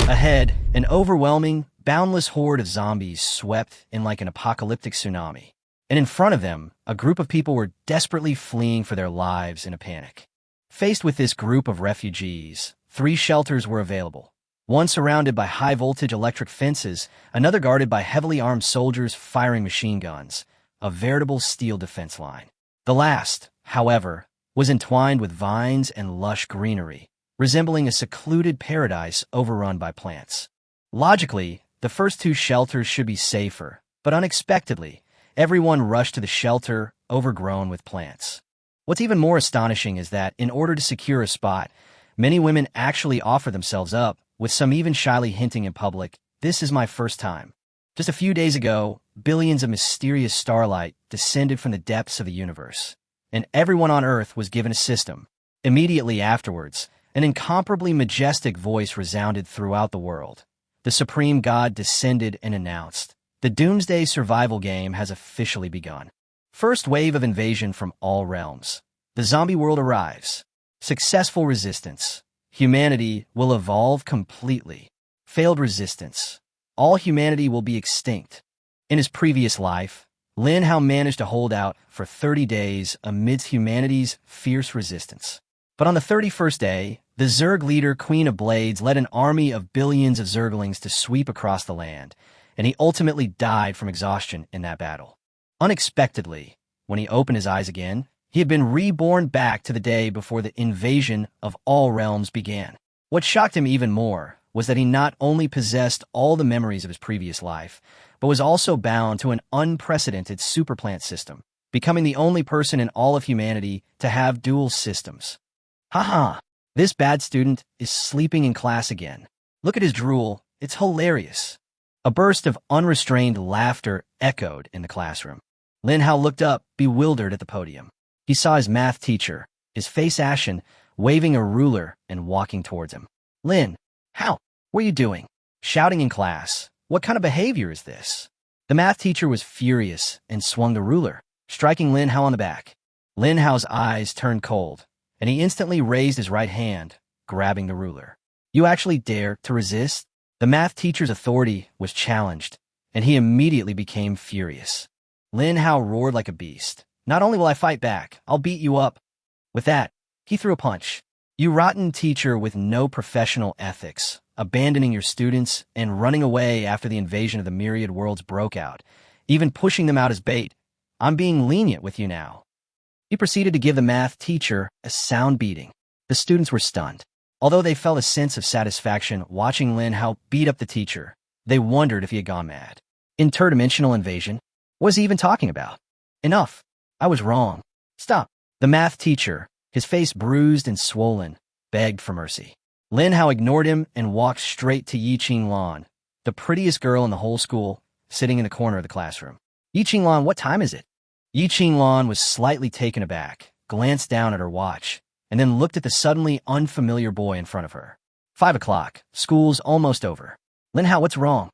Ahead, an overwhelming, boundless horde of zombies swept in like an apocalyptic tsunami. And in front of them, a group of people were desperately fleeing for their lives in a panic. Faced with this group of refugees, 3 shelters were available. One surrounded by high-voltage electric fences, another guarded by heavily armed soldiers firing machine guns, a veritable steel defense line. The last, however, was entwined with vines and lush greenery, resembling a secluded paradise overrun by plants. Logically, the first 2 shelters should be safer, but unexpectedly, everyone rushed to the shelter overgrown with plants. What's even more astonishing is that, in order to secure a spot, many women actually offer themselves up, with some even shyly hinting in public, "This is my first time." Just a few days ago, billions of mysterious starlight descended from the depths of the universe, and everyone on Earth was given a system. Immediately afterwards, an incomparably majestic voice resounded throughout the world. The supreme god descended and announced, "The doomsday survival game has officially begun." First wave of invasion from all realms. The zombie world arrives. Successful resistance. Humanity will evolve completely. Failed resistance. All humanity will be extinct. In his previous life, Lin Hao managed to hold out for 30 days amidst humanity's fierce resistance. But on the 31st day, the Zerg leader Queen of Blades led an army of billions of Zerglings to sweep across the land, and he ultimately died from exhaustion in that battle. Unexpectedly, when he opened his eyes again, he had been reborn back to the day before the invasion of all realms began. What shocked him even more was that he not only possessed all the memories of his previous life, but was also bound to an unprecedented superplant system, becoming the only person in all of humanity to have dual systems. Haha, this bad student is sleeping in class again. Look at his drool, it's hilarious. A burst of unrestrained laughter echoed in the classroom. Lin Hao looked up, bewildered at the podium. He saw his math teacher, his face ashen, waving a ruler and walking towards him. "Lin, Hao, what are you doing?" Shouting in class. "What kind of behavior is this?" The math teacher was furious and swung the ruler, striking Lin Hao on the back. Lin Hao's eyes turned cold, and he instantly raised his right hand, grabbing the ruler. "You actually dare to resist?" The math teacher's authority was challenged, and he immediately became furious. Lin Hao roared like a beast. "Not only will I fight back, I'll beat you up." With that, he threw a punch. "You rotten teacher with no professional ethics, abandoning your students and running away after the invasion of the myriad worlds broke out, even pushing them out as bait. I'm being lenient with you now." He proceeded to give the math teacher a sound beating. The students were stunned. Although they felt a sense of satisfaction watching Lin Hao beat up the teacher, they wondered if he had gone mad. Interdimensional invasion? What was he even talking about? Enough. I was wrong. Stop. The math teacher, his face bruised and swollen, begged for mercy. Lin Hao ignored him and walked straight to Yi Qinglan, the prettiest girl in the whole school, sitting in the corner of the classroom. "Yi Qinglan, what time is it?" Yi Qinglan was slightly taken aback, glanced down at her watch, and then looked at the suddenly unfamiliar boy in front of her. 5 o'clock. School's almost over." "Lin Hao, what's wrong?"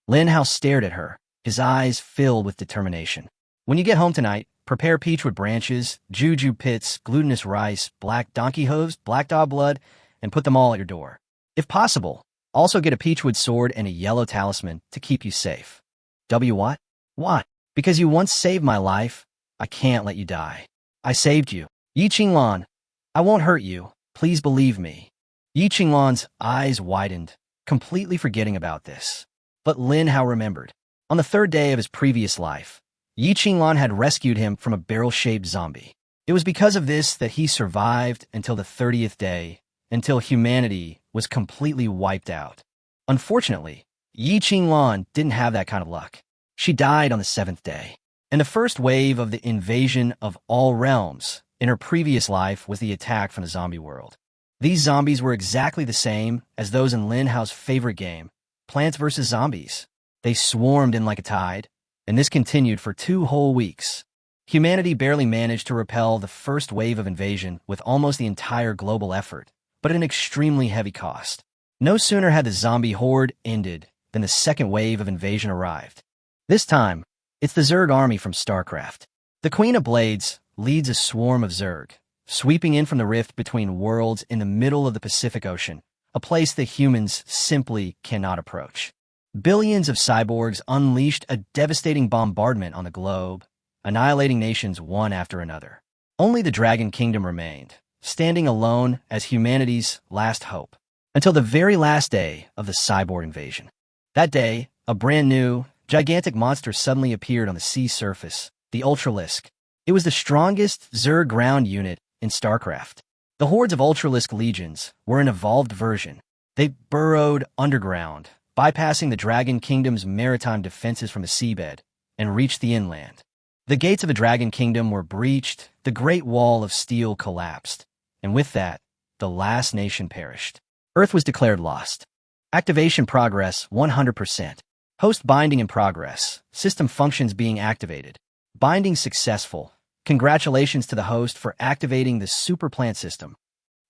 Lin Hao stared at her, his eyes filled with determination. "When you get home tonight, prepare peachwood branches, juju pits, glutinous rice, black donkey hooves, black dog blood, and put them all at your door. If possible, also get a peachwood sword and a yellow talisman to keep you safe." What? "What? Because you once saved my life, I can't let you die. I saved you. Yi Qinglan, I won't hurt you. Please believe me." Yi Qinglan's eyes widened, completely forgetting about this. But Lin Hao remembered. On the 3rd day of his previous life, Yi Qinglan had rescued him from a barrel-shaped zombie. It was because of this that he survived until the 30th day, until humanity was completely wiped out. Unfortunately, Yi Qinglan didn't have that kind of luck. She died on the 7th day. And the first wave of the invasion of all realms in her previous life was the attack from the zombie world. These zombies were exactly the same as those in Lin Hao's favorite game, Plants vs. Zombies. They swarmed in like a tide, and this continued for 2 whole weeks. Humanity barely managed to repel the first wave of invasion with almost the entire global effort, but at an extremely heavy cost. No sooner had the zombie horde ended than the second wave of invasion arrived. This time, it's the Zerg army from StarCraft. The Queen of Blades leads a swarm of Zerg, sweeping in from the rift between worlds in the middle of the Pacific Ocean, a place that humans simply cannot approach. Billions of cyborgs unleashed a devastating bombardment on the globe, annihilating nations one after another. Only the Dragon Kingdom remained, standing alone as humanity's last hope, until the very last day of the cyborg invasion. That day, a brand new, gigantic monster suddenly appeared on the sea surface, the Ultralisk. It was the strongest Zerg ground unit in StarCraft. The hordes of Ultralisk legions were an evolved version. They burrowed underground, bypassing the Dragon Kingdom's maritime defenses from the seabed, and reached the inland. The gates of the Dragon Kingdom were breached, the Great Wall of Steel collapsed, and with that, the last nation perished. Earth was declared lost. Activation progress 100%. Host binding in progress. System functions being activated. Binding successful. Congratulations to the host for activating the super plant system.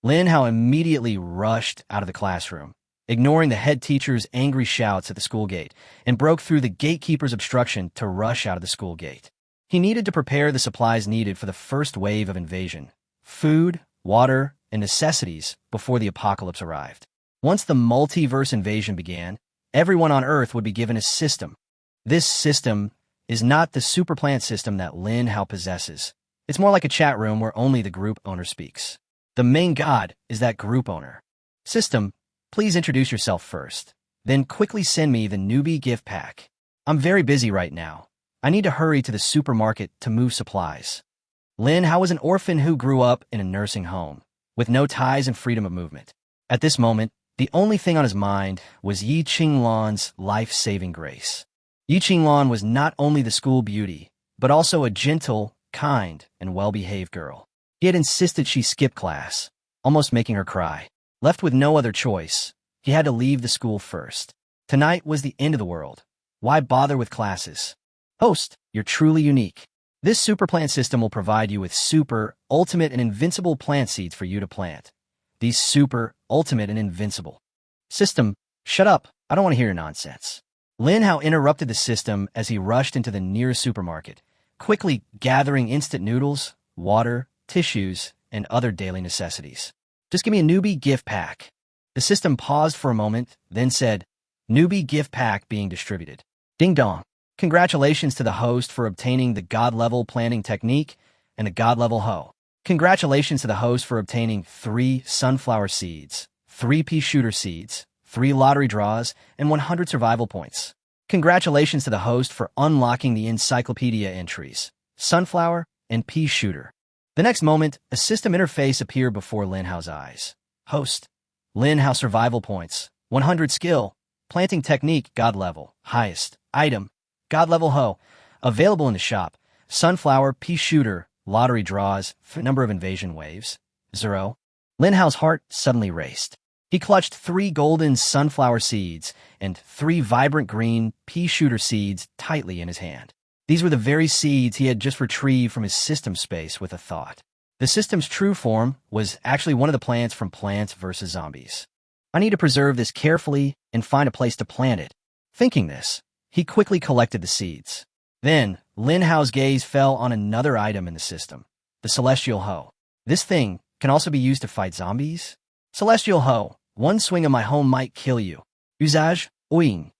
Lin Hao immediately rushed out of the classroom, ignoring the head teacher's angry shouts at the school gate, and broke through the gatekeeper's obstruction to rush out of the school gate. He needed to prepare the supplies needed for the first wave of invasion: food, water, and necessities before the apocalypse arrived. Once the multiverse invasion began, everyone on Earth would be given a system. This system is not the super plant system that Lin Hao possesses. It's more like a chat room where only the group owner speaks. The main god is that group owner. System, please introduce yourself first. Then quickly send me the newbie gift pack. I'm very busy right now. I need to hurry to the supermarket to move supplies. Lin Hao was an orphan who grew up in a nursing home, with no ties and freedom of movement. At this moment, the only thing on his mind was Yi Qinglan's life-saving grace. Yi Qinglan was not only the school beauty, but also a gentle, kind, and well-behaved girl. He had insisted she skip class, almost making her cry. Left with no other choice, he had to leave the school first. Tonight was the end of the world. Why bother with classes? Host, you're truly unique. This super plant system will provide you with super, ultimate, and invincible plant seeds for you to plant. These super, ultimate, and invincible. System, shut up. I don't want to hear your nonsense. Lin Hao interrupted the system as he rushed into the nearest supermarket, quickly gathering instant noodles, water, tissues, and other daily necessities. Just give me a newbie gift pack. The system paused for a moment, then said, newbie gift pack being distributed. Ding dong. Congratulations to the host for obtaining the God-level planting technique and the God-level hoe. Congratulations to the host for obtaining 3 sunflower seeds, 3 pea shooter seeds, 3 lottery draws, and 100 survival points. Congratulations to the host for unlocking the encyclopedia entries, sunflower and pea shooter. The next moment, a system interface appeared before Lin Hao's eyes. Host, Lin Hao survival points, 100 skill, planting technique, God level, highest, item, God level hoe, available in the shop, sunflower, pea shooter, lottery draws, number of invasion waves, 0. Lin Hao's heart suddenly raced. He clutched 3 golden sunflower seeds and 3 vibrant green pea shooter seeds tightly in his hand. These were the very seeds he had just retrieved from his system space with a thought. The system's true form was actually one of the plants from Plants vs. Zombies. I need to preserve this carefully and find a place to plant it. Thinking this, he quickly collected the seeds. Then, Lin Hao's gaze fell on another item in the system, the Celestial Hoe. This thing can also be used to fight zombies? Celestial Hoe, one swing of my hoe might kill you. Usage, Oing.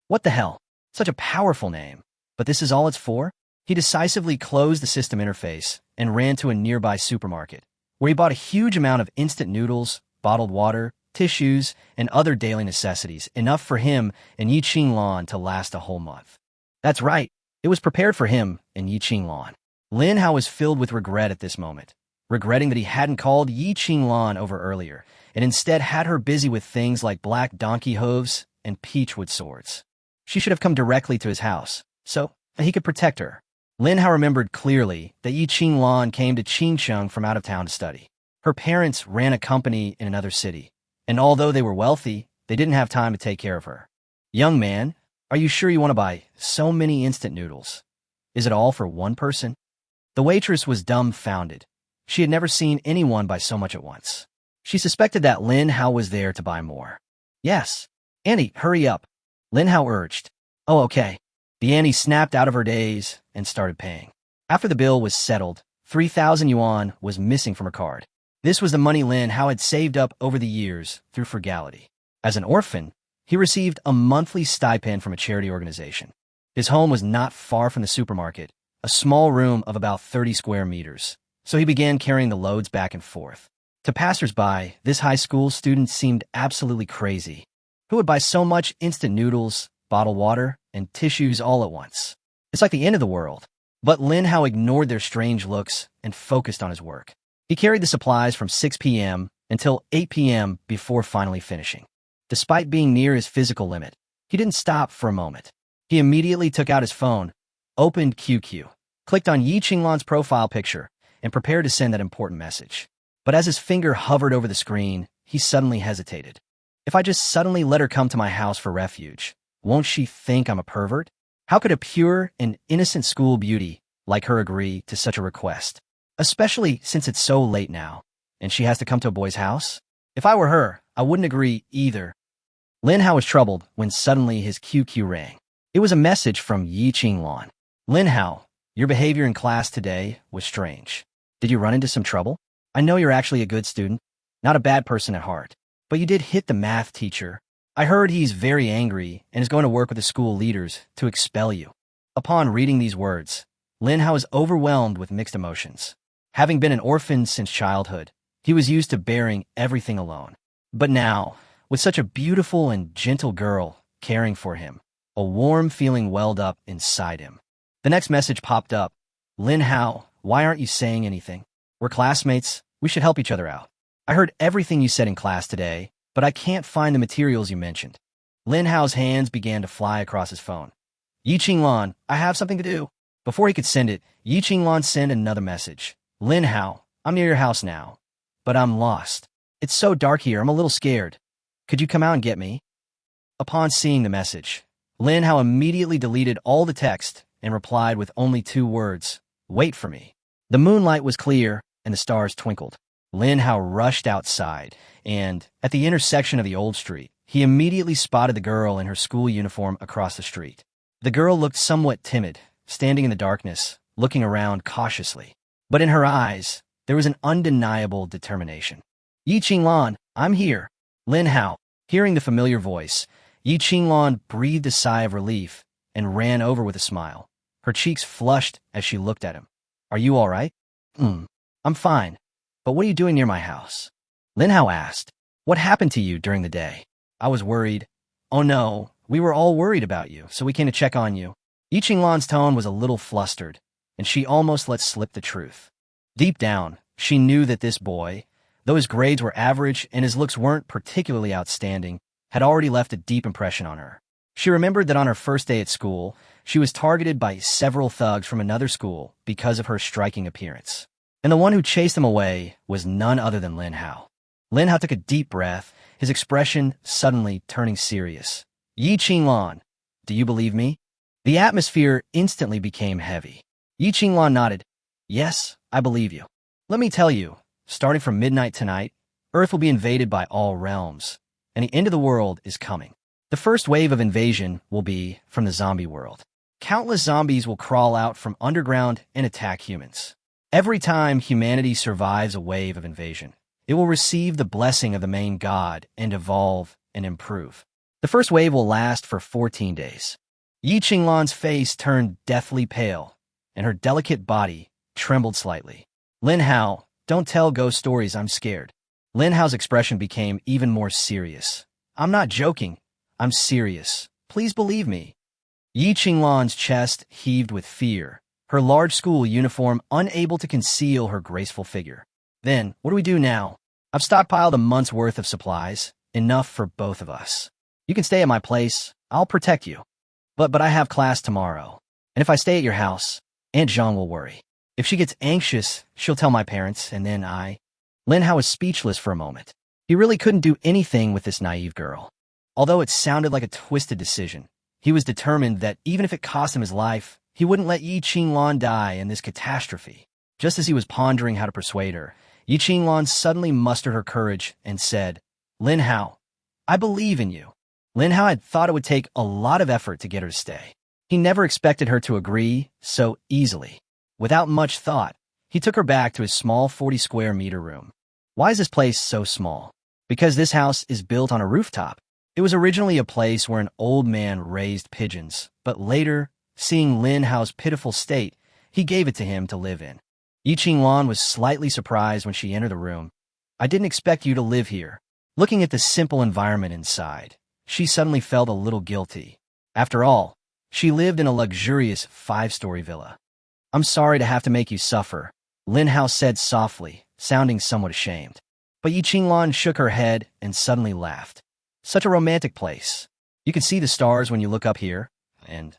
What the hell? Such a powerful name. But this is all it's for? He decisively closed the system interface and ran to a nearby supermarket, where he bought a huge amount of instant noodles, bottled water, tissues, and other daily necessities, enough for him and Yi Qinglan to last a whole month. That's right, it was prepared for him and Yi Qinglan. Lin Hao was filled with regret at this moment, regretting that he hadn't called Yi Qinglan over earlier, and instead had her busy with things like black donkey hooves and peachwood swords. She should have come directly to his house, so he could protect her. Lin Hao remembered clearly that Yi Qinglan came to Qingcheng from out of town to study. Her parents ran a company in another city, and although they were wealthy, they didn't have time to take care of her. Young man, are you sure you want to buy so many instant noodles? Is it all for one person? The waitress was dumbfounded. She had never seen anyone buy so much at once. She suspected that Lin Hao was there to buy more. Yes. Annie, hurry up. Lin Hao urged. Oh, okay. The Annie snapped out of her daze and started paying. After the bill was settled, 3,000 yuan was missing from her card. This was the money Lin Hao had saved up over the years through frugality. As an orphan, he received a monthly stipend from a charity organization. His home was not far from the supermarket, a small room of about 30 square meters, so he began carrying the loads back and forth. To passersby, this high school student seemed absolutely crazy. Who would buy so much instant noodles, bottled water, and tissues all at once? It's like the end of the world. But Lin Hao ignored their strange looks and focused on his work. He carried the supplies from 6 p.m. until 8 p.m. before finally finishing. Despite being near his physical limit, he didn't stop for a moment. He immediately took out his phone, opened QQ, clicked on Yi Qinglan's profile picture, and prepared to send that important message. But as his finger hovered over the screen, he suddenly hesitated. If I just suddenly let her come to my house for refuge, won't she think I'm a pervert? How could a pure and innocent school beauty like her agree to such a request? Especially since it's so late now, and she has to come to a boy's house? If I were her, I wouldn't agree either. Lin Hao was troubled when suddenly his QQ rang. It was a message from Yi Qinglan. Lin Hao, your behavior in class today was strange. Did you run into some trouble? I know you're actually a good student, not a bad person at heart, but you did hit the math teacher. I heard he's very angry and is going to work with the school leaders to expel you. Upon reading these words, Lin Hao was overwhelmed with mixed emotions. Having been an orphan since childhood, he was used to bearing everything alone. But now, with such a beautiful and gentle girl caring for him, a warm feeling welled up inside him. The next message popped up. Lin Hao, why aren't you saying anything? We're classmates. We should help each other out. I heard everything you said in class today, but I can't find the materials you mentioned. Lin Hao's hands began to fly across his phone. Yi Qinglan, I have something to do. Before he could send it, Yi Qinglan sent another message. Lin Hao, I'm near your house now, but I'm lost. It's so dark here, I'm a little scared. Could you come out and get me? Upon seeing the message, Lin Hao immediately deleted all the text and replied with only 2 words, wait for me. The moonlight was clear and the stars twinkled. Lin Hao rushed outside, and at the intersection of the old street, he immediately spotted the girl in her school uniform across the street. The girl looked somewhat timid, standing in the darkness, looking around cautiously. But in her eyes, there was an undeniable determination. Yi Qinglan, I'm here. Lin Hao, hearing the familiar voice, Yi Qinglan breathed a sigh of relief and ran over with a smile. Her cheeks flushed as she looked at him. Are you all right? I'm fine. But what are you doing near my house? Lin Hao asked. What happened to you during the day? I was worried. Oh no, we were all worried about you, so we came to check on you. Yi Qinglan's tone was a little flustered, and she almost let slip the truth. Deep down, she knew that this boy, though his grades were average and his looks weren't particularly outstanding, had already left a deep impression on her. She remembered that on her first day at school, she was targeted by several thugs from another school because of her striking appearance. And the one who chased them away was none other than Lin Hao. Lin Hao took a deep breath, his expression suddenly turning serious. Yi Qinglan, do you believe me? The atmosphere instantly became heavy. Yi Qinglan nodded. Yes, I believe you. Let me tell you, starting from midnight tonight, Earth will be invaded by all realms, and the end of the world is coming. The first wave of invasion will be from the zombie world. Countless zombies will crawl out from underground and attack humans. Every time humanity survives a wave of invasion, it will receive the blessing of the main god and evolve and improve. The first wave will last for 14 days. Yi Qinglan's face turned deathly pale, and her delicate body trembled slightly. Lin Hao, don't tell ghost stories, I'm scared. Lin Hao's expression became even more serious. I'm not joking. I'm serious. Please believe me. Yi Qinglan's chest heaved with fear, her large school uniform unable to conceal her graceful figure. Then, what do we do now? I've stockpiled a month's worth of supplies, enough for both of us. You can stay at my place. I'll protect you. But I have class tomorrow. And if I stay at your house, Aunt Zhang will worry. If she gets anxious, she'll tell my parents, and then Lin Hao was speechless for a moment. He really couldn't do anything with this naive girl. Although it sounded like a twisted decision, he was determined that even if it cost him his life, he wouldn't let Yi Qinglan die in this catastrophe. Just as he was pondering how to persuade her, Yi Qinglan suddenly mustered her courage and said, Lin Hao, I believe in you. Lin Hao had thought it would take a lot of effort to get her to stay. He never expected her to agree so easily. Without much thought, he took her back to his small 40-square-meter room. Why is this place so small? Because this house is built on a rooftop. It was originally a place where an old man raised pigeons, but later, seeing Lin Hao's pitiful state, he gave it to him to live in. Yi Qinglan was slightly surprised when she entered the room. I didn't expect you to live here. Looking at the simple environment inside, she suddenly felt a little guilty. After all, she lived in a luxurious 5-story villa. I'm sorry to have to make you suffer, Lin Hao said softly, sounding somewhat ashamed. But Yi Qinglan shook her head and suddenly laughed. Such a romantic place. You can see the stars when you look up here, and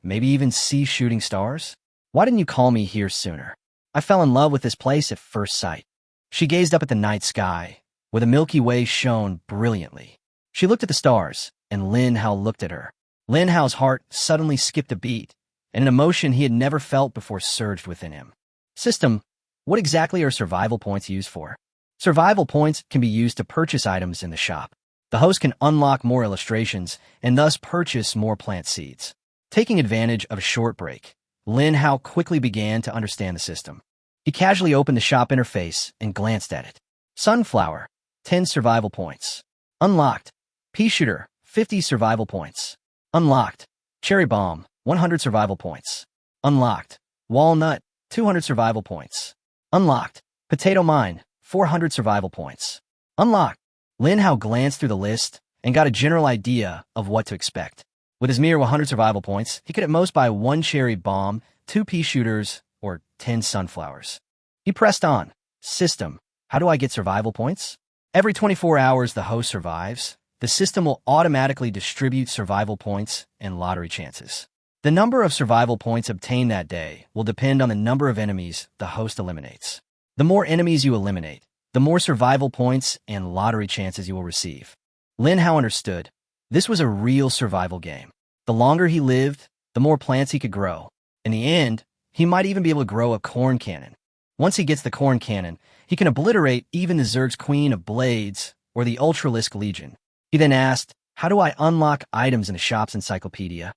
maybe even see shooting stars? Why didn't you call me here sooner? I fell in love with this place at first sight. She gazed up at the night sky, where the Milky Way shone brilliantly. She looked at the stars, and Lin Hao looked at her. Lin Hao's heart suddenly skipped a beat, and an emotion he had never felt before surged within him. System, what exactly are survival points used for? Survival points can be used to purchase items in the shop. The host can unlock more illustrations and thus purchase more plant seeds. Taking advantage of a short break, Lin Hao quickly began to understand the system. He casually opened the shop interface and glanced at it. Sunflower, 10 survival points. Unlocked. Pea shooter, 50 survival points. Unlocked. Cherry bomb, 100 survival points. Unlocked. Walnut, 200 survival points. Unlocked. Potato mine, 400 survival points. Unlocked. Lin Hao glanced through the list and got a general idea of what to expect. With his mere 100 survival points, he could at most buy 1 cherry bomb, 2 pea shooters, or 10 sunflowers. He pressed on. System, how do I get survival points? Every 24 hours the host survives, the system will automatically distribute survival points and lottery chances. The number of survival points obtained that day will depend on the number of enemies the host eliminates. The more enemies you eliminate, the more survival points and lottery chances you will receive. Lin Hao understood. This was a real survival game. The longer he lived, the more plants he could grow. In the end, he might even be able to grow a corn cannon. Once he gets the corn cannon, he can obliterate even the Zerg's Queen of Blades or the Ultralisk Legion. He then asked, how do I unlock items in the shop's encyclopedia?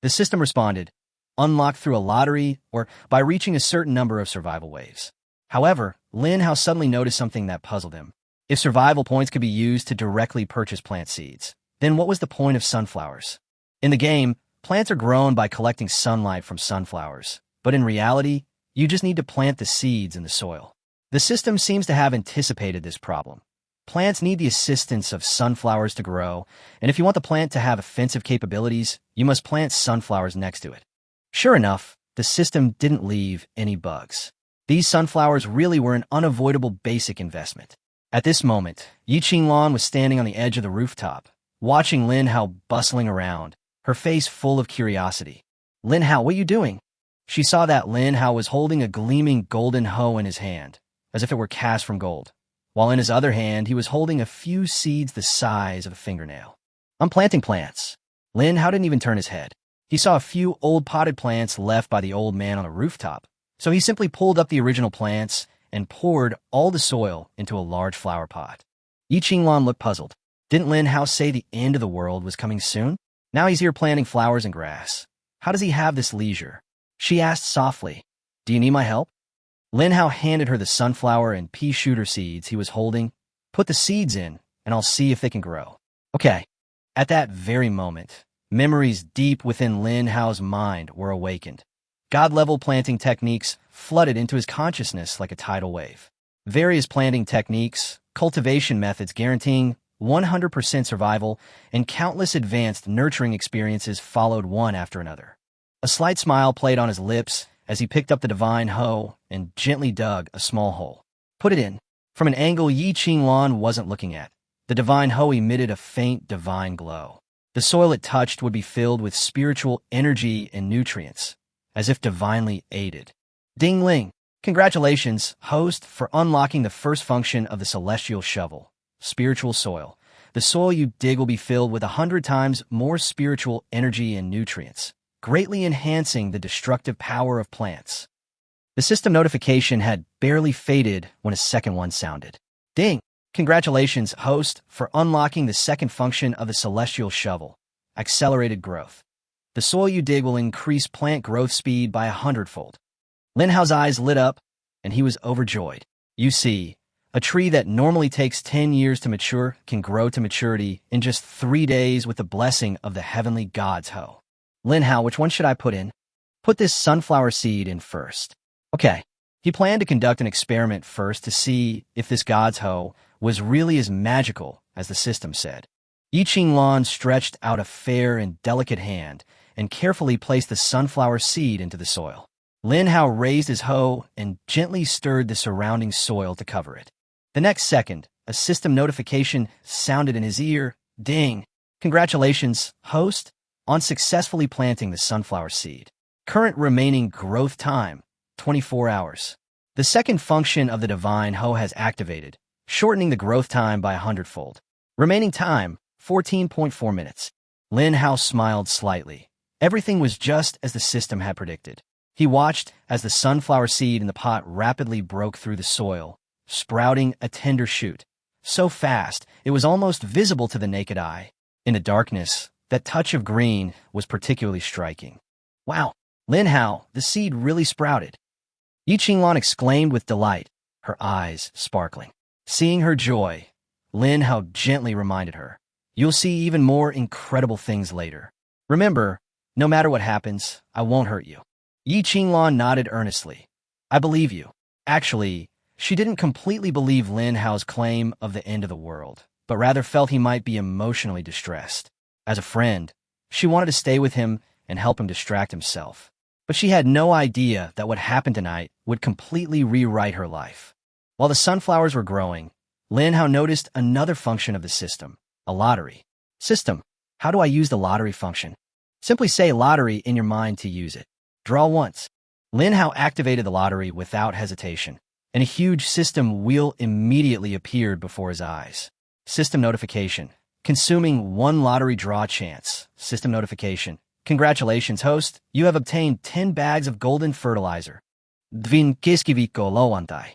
The system responded, unlocked through a lottery or by reaching a certain number of survival waves. However, Lin Hao suddenly noticed something that puzzled him. If survival points could be used to directly purchase plant seeds, then what was the point of sunflowers? In the game, plants are grown by collecting sunlight from sunflowers, but in reality, you just need to plant the seeds in the soil. The system seems to have anticipated this problem. Plants need the assistance of sunflowers to grow, and if you want the plant to have offensive capabilities, you must plant sunflowers next to it. Sure enough, the system didn't leave any bugs. These sunflowers really were an unavoidable basic investment. At this moment, Yi Qinglan was standing on the edge of the rooftop, watching Lin Hao bustling around, her face full of curiosity. Lin Hao, what are you doing? She saw that Lin Hao was holding a gleaming golden hoe in his hand, as if it were cast from gold, while in his other hand he was holding a few seeds the size of a fingernail. I'm planting plants. Lin Hao didn't even turn his head. He saw a few old potted plants left by the old man on the rooftop, so he simply pulled up the original plants and poured all the soil into a large flower pot. Yi Qinglan looked puzzled. Didn't Lin Hao say the end of the world was coming soon? Now he's here planting flowers and grass. How does he have this leisure? She asked softly, do you need my help? Lin Hao handed her the sunflower and pea shooter seeds he was holding. Put the seeds in, and I'll see if they can grow. Okay. At that very moment, memories deep within Lin Hao's mind were awakened. God-level planting techniques flooded into his consciousness like a tidal wave. Various planting techniques, cultivation methods guaranteeing 100% survival, and countless advanced nurturing experiences followed one after another. A slight smile played on his lips as he picked up the divine hoe and gently dug a small hole. Put it in. From an angle Yi Qinglan wasn't looking at, the divine hoe emitted a faint divine glow. The soil it touched would be filled with spiritual energy and nutrients, as if divinely aided. Ding-ling! Congratulations, host, for unlocking the first function of the celestial shovel, spiritual soil. The soil you dig will be filled with 100 times more spiritual energy and nutrients, greatly enhancing the destructive power of plants. The system notification had barely faded when a second one sounded. Ding! Congratulations, host, for unlocking the second function of the celestial shovel, accelerated growth. The soil you dig will increase plant growth speed by 100-fold. Lin Hao's eyes lit up, and he was overjoyed. You see, A tree that normally takes 10 years to mature can grow to maturity in just 3 days with the blessing of the heavenly gods, ho. Lin Hao, which one should I put in? Put this sunflower seed in first. Okay. He planned to conduct an experiment first to see if this god's ho was really as magical as the system said. Yi Qinglan stretched out a fair and delicate hand and carefully placed the sunflower seed into the soil. Lin Hao raised his hoe and gently stirred the surrounding soil to cover it. The next second, a system notification sounded in his ear. Ding! Congratulations, host, on successfully planting the sunflower seed. Current remaining growth time, 24 hours. The second function of the divine hoe has activated, shortening the growth time by 100-fold. Remaining time, 14.4 minutes. Lin Hao smiled slightly. Everything was just as the system had predicted. He watched as the sunflower seed in the pot rapidly broke through the soil, sprouting a tender shoot. So fast, it was almost visible to the naked eye. In the darkness, that touch of green was particularly striking. Wow, Lin Hao, the seed really sprouted. Yi Qinglan exclaimed with delight, her eyes sparkling. Seeing her joy, Lin Hao gently reminded her, "You'll see even more incredible things later. Remember, no matter what happens, I won't hurt you." Yi Qinglan nodded earnestly. "I believe you." Actually, she didn't completely believe Lin Hao's claim of the end of the world, but rather felt he might be emotionally distressed. As a friend, she wanted to stay with him and help him distract himself. But she had no idea that what happened tonight would completely rewrite her life. While the sunflowers were growing, Lin Hao noticed another function of the system, a lottery. System, how do I use the lottery function? Simply say lottery in your mind to use it. Draw once. Lin Hao activated the lottery without hesitation, and a huge system wheel immediately appeared before his eyes. System notification. Consuming 1 lottery draw chance. System notification. Congratulations, host. You have obtained 10 bags of golden fertilizer. Dvin kiskiviko loantai.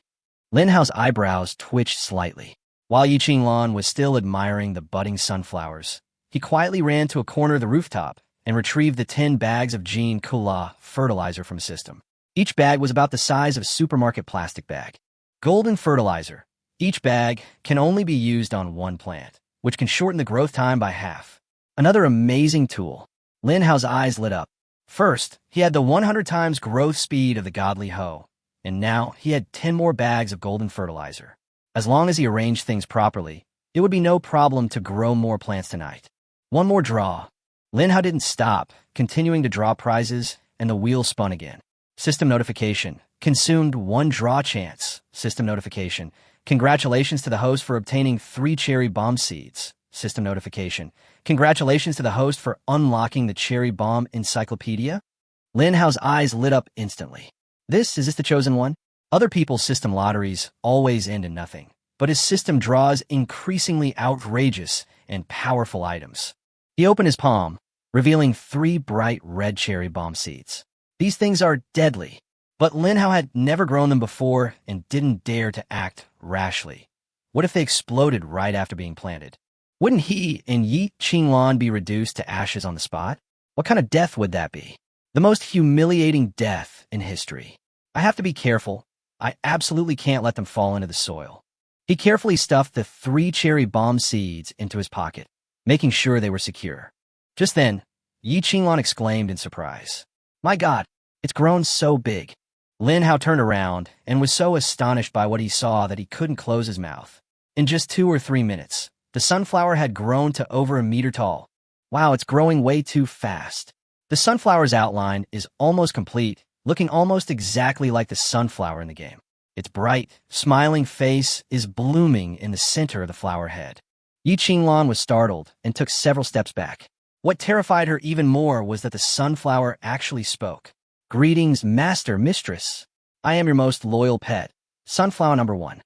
Lin Hao's eyebrows twitched slightly. While Yi Qinglan was still admiring the budding sunflowers, he quietly ran to a corner of the rooftop and retrieved the 10 bags of Gene Kula fertilizer from his system. Each bag was about the size of a supermarket plastic bag. Golden fertilizer. Each bag can only be used on 1 plant, which can shorten the growth time by half. Another amazing tool. Lin Hao's eyes lit up. First, he had the 100 times growth speed of the godly hoe, and now he had 10 more bags of golden fertilizer. As long as he arranged things properly, it would be no problem to grow more plants tonight. One more draw. Lin Hao didn't stop, continuing to draw prizes, and the wheel spun again. System notification. Consumed 1 draw chance. System notification. Congratulations to the host for obtaining 3 cherry bomb seeds. System notification. Congratulations to the host for unlocking the cherry bomb encyclopedia. Lin Hao's eyes lit up instantly. Is this the chosen one? Other people's system lotteries always end in nothing, but his system draws increasingly outrageous and powerful items. He opened his palm, revealing 3 bright red cherry bomb seeds. These things are deadly, but Lin Hao had never grown them before and didn't dare to act rashly. What if they exploded right after being planted? Wouldn't he and Yi Qinglan be reduced to ashes on the spot? What kind of death would that be? The most humiliating death in history. I have to be careful. I absolutely can't let them fall into the soil. He carefully stuffed the 3 cherry bomb seeds into his pocket, making sure they were secure. Just then, Yi Qinglan exclaimed in surprise. "My God, it's grown so big." Lin Hao turned around and was so astonished by what he saw that he couldn't close his mouth. In just 2 or 3 minutes, the sunflower had grown to over 1 meter tall. Wow, it's growing way too fast. The sunflower's outline is almost complete, looking almost exactly like the sunflower in the game. Its bright, smiling face is blooming in the center of the flower head. Yi Qinglan was startled and took several steps back. What terrified her even more was that the sunflower actually spoke. "Greetings, master, mistress. I am your most loyal pet, sunflower number 1.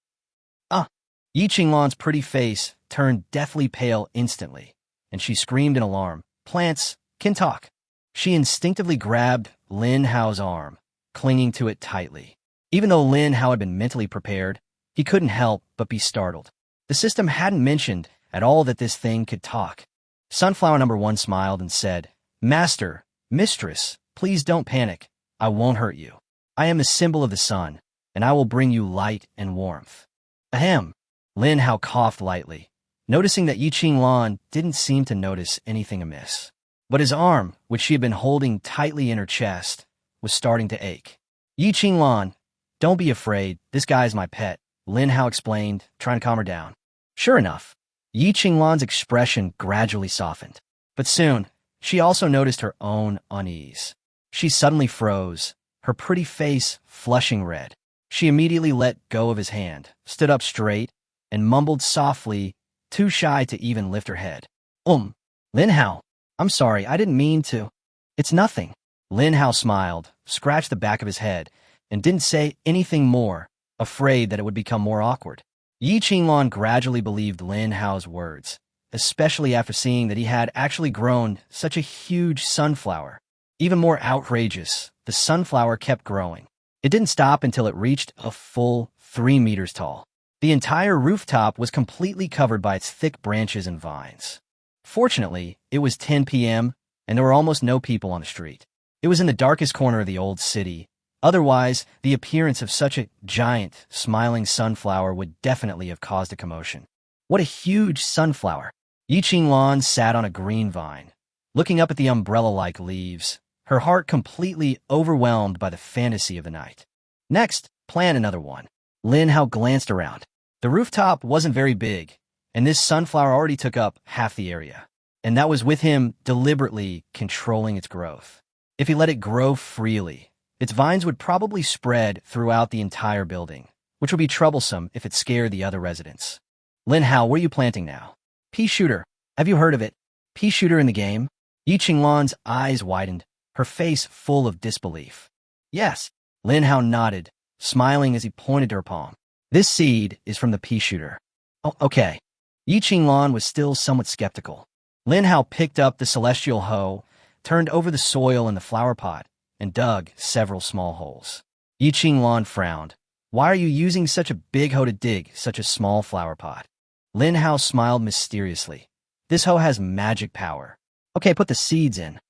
Yi Qinglan's pretty face turned deathly pale instantly, and she screamed in alarm. "Plants can talk." She instinctively grabbed Lin Hao's arm, clinging to it tightly. Even though Lin Hao had been mentally prepared, he couldn't help but be startled. The system hadn't mentioned at all that this thing could talk. Sunflower number 1 smiled and said, "Master, mistress, please don't panic. I won't hurt you. I am the symbol of the sun, and I will bring you light and warmth." Ahem. Lin Hao coughed lightly, noticing that Yi Qinglan didn't seem to notice anything amiss. But his arm, which she had been holding tightly in her chest, was starting to ache. Yi Qinglan, don't be afraid, this guy is my pet, Lin Hao explained, trying to calm her down. Sure enough, Yi Qinglan's expression gradually softened. But soon, she also noticed her own unease. She suddenly froze, her pretty face flushing red. She immediately let go of his hand, stood up straight, and mumbled softly, too shy to even lift her head. Lin Hao, I'm sorry, I didn't mean to. It's nothing. Lin Hao smiled, scratched the back of his head, and didn't say anything more, afraid that it would become more awkward. Yi Qinglan gradually believed Lin Hao's words, especially after seeing that he had actually grown such a huge sunflower. Even more outrageous, the sunflower kept growing. It didn't stop until it reached a full 3 meters tall. The entire rooftop was completely covered by its thick branches and vines. Fortunately, it was 10 p.m., and there were almost no people on the street. It was in the darkest corner of the old city. Otherwise, the appearance of such a giant, smiling sunflower would definitely have caused a commotion. What a huge sunflower! Yi Qinglan sat on a green vine, looking up at the umbrella-like leaves, her heart completely overwhelmed by the fantasy of the night. Next, plan another one. Lin Hao glanced around. The rooftop wasn't very big, and this sunflower already took up half the area. And that was with him deliberately controlling its growth. If he let it grow freely, its vines would probably spread throughout the entire building, which would be troublesome if it scared the other residents. Lin Hao, where are you planting now? Pea shooter. Have you heard of it? Pea shooter in the game? Yi Qinglan's eyes widened, her face full of disbelief. Yes. Lin Hao nodded, smiling as he pointed to her palm. This seed is from the pea shooter. Oh, okay. Yi Qinglan was still somewhat skeptical. Lin Hao picked up the celestial hoe, turned over the soil in the flower pot, and dug several small holes. Yi Qinglan frowned. Why are you using such a big hoe to dig such a small flower pot? Lin Hao smiled mysteriously. This hoe has magic power. Okay, put the seeds in.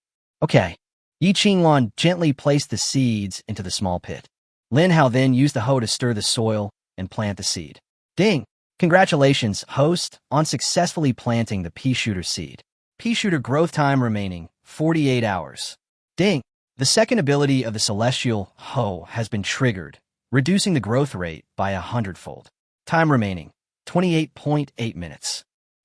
Okay. Yi Qinglan gently placed the seeds into the small pit. Lin Hao then used the hoe to stir the soil and plant the seed. Ding! Congratulations, host, on successfully planting the pea shooter seed. Pea shooter growth time remaining 48 hours. Ding! The second ability of the celestial hoe has been triggered, reducing the growth rate by 100-fold. Time remaining 28.8 minutes.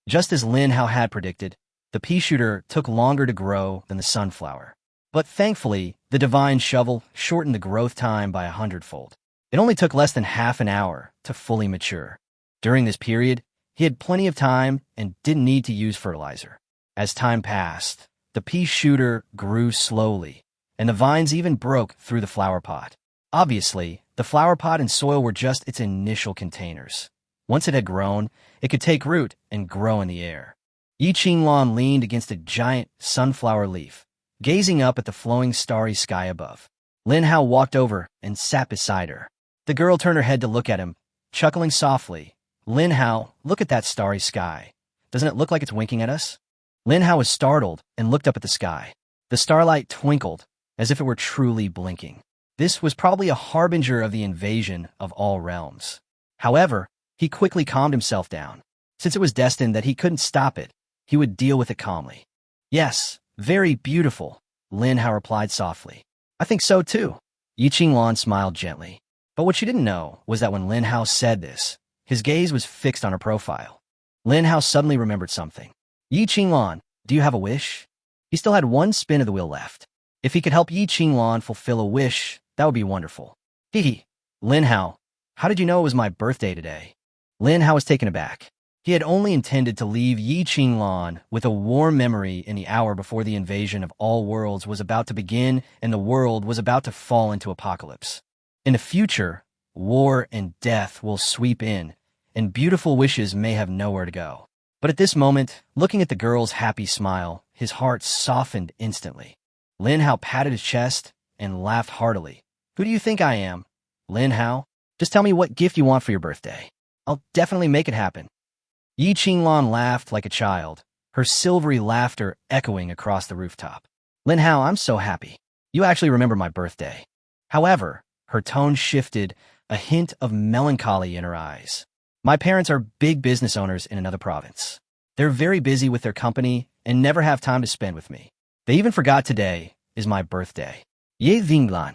Just as Lin Hao had predicted, the pea shooter took longer to grow than the sunflower. But thankfully, the divine shovel shortened the growth time by 100-fold. It only took less than half an hour to fully mature. During this period, he had plenty of time and didn't need to use fertilizer. As time passed, the pea shooter grew slowly, and the vines even broke through the flower pot. Obviously, the flower pot and soil were just its initial containers. Once it had grown, it could take root and grow in the air. Yi Qinglan leaned against a giant sunflower leaf, gazing up at the flowing starry sky above. Lin Hao walked over and sat beside her. The girl turned her head to look at him, chuckling softly. Lin Hao, look at that starry sky. Doesn't it look like it's winking at us? Lin Hao was startled and looked up at the sky. The starlight twinkled, as if it were truly blinking. This was probably a harbinger of the invasion of all realms. However, he quickly calmed himself down. Since it was destined that he couldn't stop it, he would deal with it calmly. Yes, very beautiful, Lin Hao replied softly. I think so too. Yi Qinglan smiled gently. But what she didn't know was that when Lin Hao said this, his gaze was fixed on her profile. Lin Hao suddenly remembered something. Yi Qinglan, do you have a wish? He still had one spin of the wheel left. If he could help Yi Qinglan fulfill a wish, that would be wonderful. Hee. Lin Hao, how did you know it was my birthday today? Lin Hao was taken aback. He had only intended to leave Yi Qinglan with a warm memory in the hour before the invasion of all worlds was about to begin and the world was about to fall into apocalypse. In the future, war and death will sweep in, and beautiful wishes may have nowhere to go. But at this moment, looking at the girl's happy smile, his heart softened instantly. Lin Hao patted his chest and laughed heartily. Who do you think I am? Lin Hao? Just tell me what gift you want for your birthday. I'll definitely make it happen. Yi Qinglan laughed like a child, her silvery laughter echoing across the rooftop. Lin Hao, I'm so happy. You actually remember my birthday. However, her tone shifted, a hint of melancholy in her eyes. My parents are big business owners in another province. They're very busy with their company and never have time to spend with me. They even forgot today is my birthday. Ye Vinglan.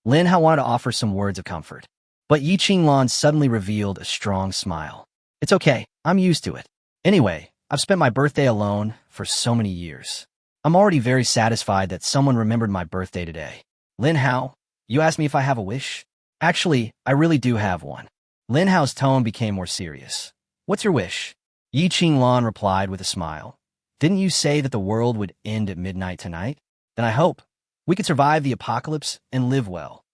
Lin Hao wanted to offer some words of comfort, but Yi Qinglan suddenly revealed a strong smile. It's okay, I'm used to it. Anyway, I've spent my birthday alone for so many years. I'm already very satisfied that someone remembered my birthday today. Lin Hao, you asked me if I have a wish? Actually, I really do have one. Lin Hao's tone became more serious. What's your wish? Yi Qinglan replied with a smile. Didn't you say that the world would end at midnight tonight? Then I hope we could survive the apocalypse and live well.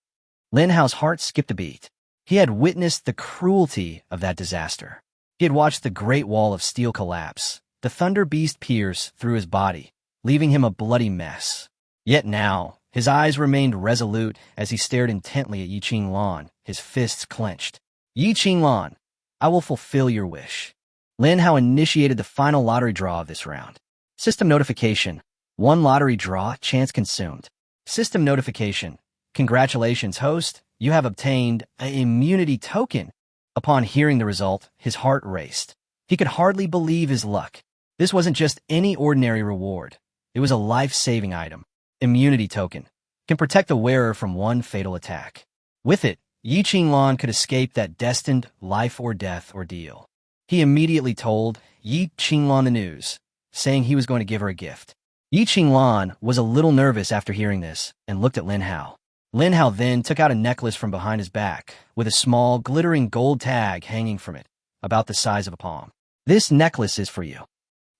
Lin Hao's heart skipped a beat. He had witnessed the cruelty of that disaster. He had watched the Great Wall of Steel collapse, the Thunder Beast pierce through his body, leaving him a bloody mess. Yet now, his eyes remained resolute as he stared intently at Yi Qinglan, his fists clenched. Yi Qinglan, I will fulfill your wish. Lin Hao initiated the final lottery draw of this round. System notification. 1 lottery draw, chance consumed. System notification. Congratulations, host. You have obtained an immunity token. Upon hearing the result, his heart raced. He could hardly believe his luck. This wasn't just any ordinary reward. It was a life-saving item. Immunity token. Can protect the wearer from 1 fatal attack. With it, Yi Qinglan could escape that destined life-or-death ordeal. He immediately told Yi Qinglan the news, saying he was going to give her a gift. Yi Qinglan was a little nervous after hearing this and looked at Lin Hao. Lin Hao then took out a necklace from behind his back with a small, glittering gold tag hanging from it, about the size of a palm. This necklace is for you.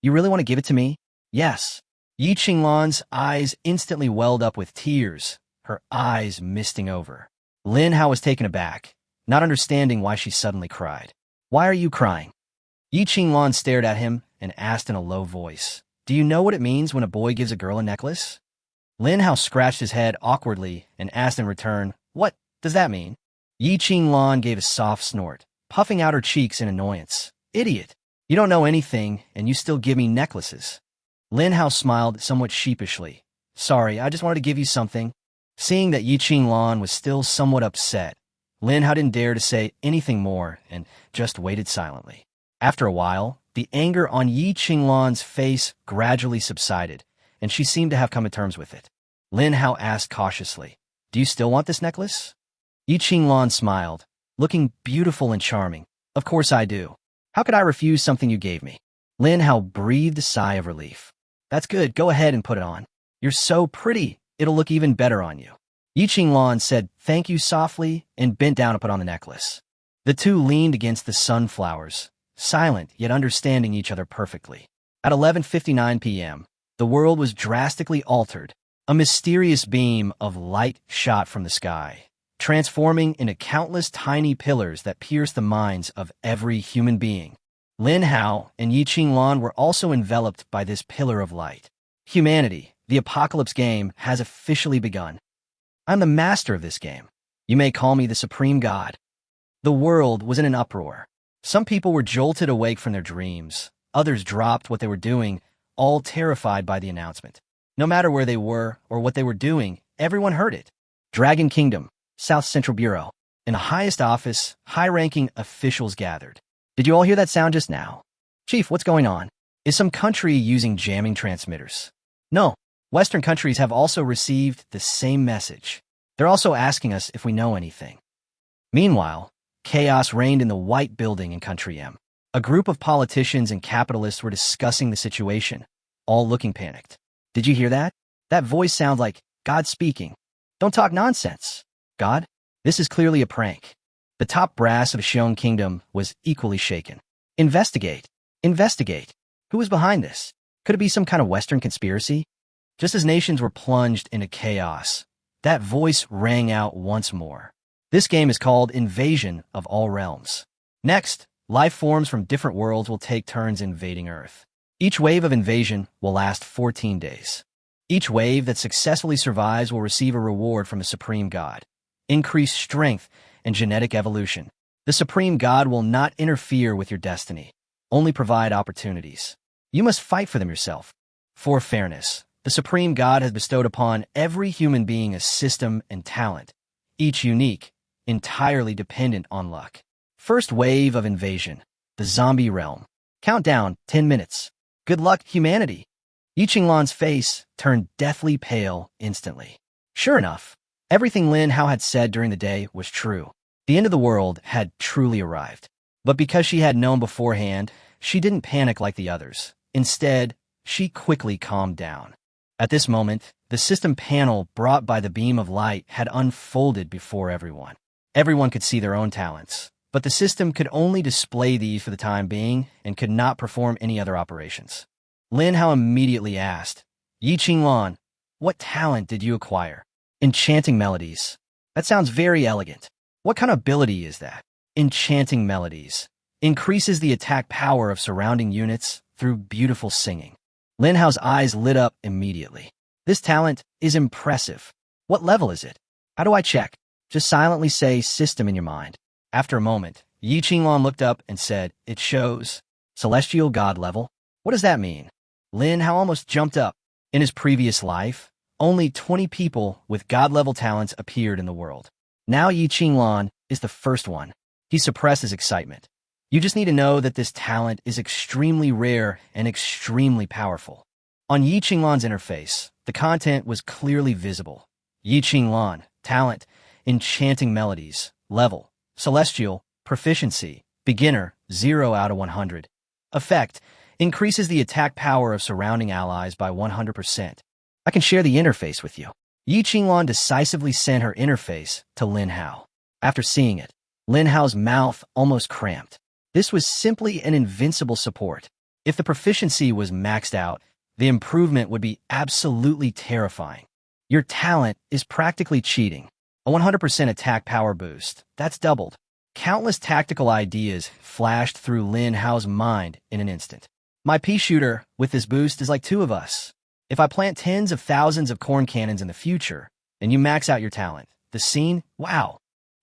You really want to give it to me? Yes. Yi Qinglan's eyes instantly welled up with tears, her eyes misting over. Lin Hao was taken aback, not understanding why she suddenly cried. Why are you crying? Yi Qinglan stared at him and asked in a low voice, Do you know what it means when a boy gives a girl a necklace? Lin Hao scratched his head awkwardly and asked in return, What does that mean? Yi Qinglan gave a soft snort, puffing out her cheeks in annoyance. Idiot! You don't know anything, and you still give me necklaces. Lin Hao smiled somewhat sheepishly. Sorry, I just wanted to give you something. Seeing that Yi Qinglan was still somewhat upset, Lin Hao didn't dare to say anything more and just waited silently. After a while, the anger on Yi Qinglan's face gradually subsided, and she seemed to have come to terms with it. Lin Hao asked cautiously, Do you still want this necklace? Yi Qinglan smiled, looking beautiful and charming. Of course I do. How could I refuse something you gave me? Lin Hao breathed a sigh of relief. That's good, go ahead and put it on. You're so pretty, it'll look even better on you. Yi Qinglan said thank you softly and bent down to put on the necklace. The two leaned against the sunflowers, silent yet understanding each other perfectly. At 11:59 p.m., the world was drastically altered. A mysterious beam of light shot from the sky, transforming into countless tiny pillars that pierced the minds of every human being. Lin Hao and Yi Qinglan were also enveloped by this pillar of light. Humanity, the apocalypse game, has officially begun. I'm the master of this game. You may call me the Supreme God. The world was in an uproar. Some people were jolted awake from their dreams. Others dropped what they were doing, all terrified by the announcement. No matter where they were or what they were doing, everyone heard it. Dragon Kingdom, South Central Bureau. In the highest office, high-ranking officials gathered. Did you all hear that sound just now? Chief, what's going on? Is some country using jamming transmitters? No. Western countries have also received the same message. They're also asking us if we know anything. Meanwhile, chaos reigned in the White Building in Country M. A group of politicians and capitalists were discussing the situation, all looking panicked. Did you hear that? That voice sounds like God speaking. Don't talk nonsense. God? This is clearly a prank. The top brass of Xiong Kingdom was equally shaken. Investigate. Investigate. Who was behind this? Could it be some kind of Western conspiracy? Just as nations were plunged into chaos, that voice rang out once more. This game is called Invasion of All Realms. Next, life forms from different worlds will take turns invading Earth. Each wave of invasion will last 14 days. Each wave that successfully survives will receive a reward from a Supreme God. Increased strength and genetic evolution. The Supreme God will not interfere with your destiny, only provide opportunities. You must fight for them yourself. For fairness, the Supreme God has bestowed upon every human being a system and talent, each unique, entirely dependent on luck. First wave of invasion. The zombie realm. Countdown, 10 minutes. Good luck, humanity. Yi Qinglan's face turned deathly pale instantly. Sure enough, everything Lin Hao had said during the day was true. The end of the world had truly arrived. But because she had known beforehand, she didn't panic like the others. Instead, she quickly calmed down. At this moment, the system panel brought by the beam of light had unfolded before everyone. Everyone could see their own talents, but the system could only display these for the time being and could not perform any other operations. Lin Hao immediately asked, Yi Qinglan, what talent did you acquire? Enchanting melodies. That sounds very elegant. What kind of ability is that? Enchanting melodies. Increases the attack power of surrounding units through beautiful singing. Lin Hao's eyes lit up immediately. This talent is impressive. What level is it? How do I check? Just silently say system in your mind. After a moment, Yi Qinglan looked up and said, it shows celestial god level. What does that mean? Lin Hao almost jumped up. In his previous life, only 20 people with god-level talents appeared in the world. Now Yi Qinglan is the first one. He suppressed his excitement. You just need to know that this talent is extremely rare and extremely powerful. On Yi Qinglan's interface, the content was clearly visible. Yi Qinglan, talent, enchanting melodies, level, celestial, proficiency, beginner, 0 out of 100. Effect, increases the attack power of surrounding allies by 100%. I can share the interface with you. Yi Qinglan decisively sent her interface to Lin Hao. After seeing it, Lin Hao's mouth almost cramped. This was simply an invincible support. If the proficiency was maxed out, the improvement would be absolutely terrifying. Your talent is practically cheating. A 100% attack power boost, that's doubled. Countless tactical ideas flashed through Lin Hao's mind in an instant. My pea shooter with this boost is like two of us. If I plant tens of thousands of corn cannons in the future, and you max out your talent, the scene, wow.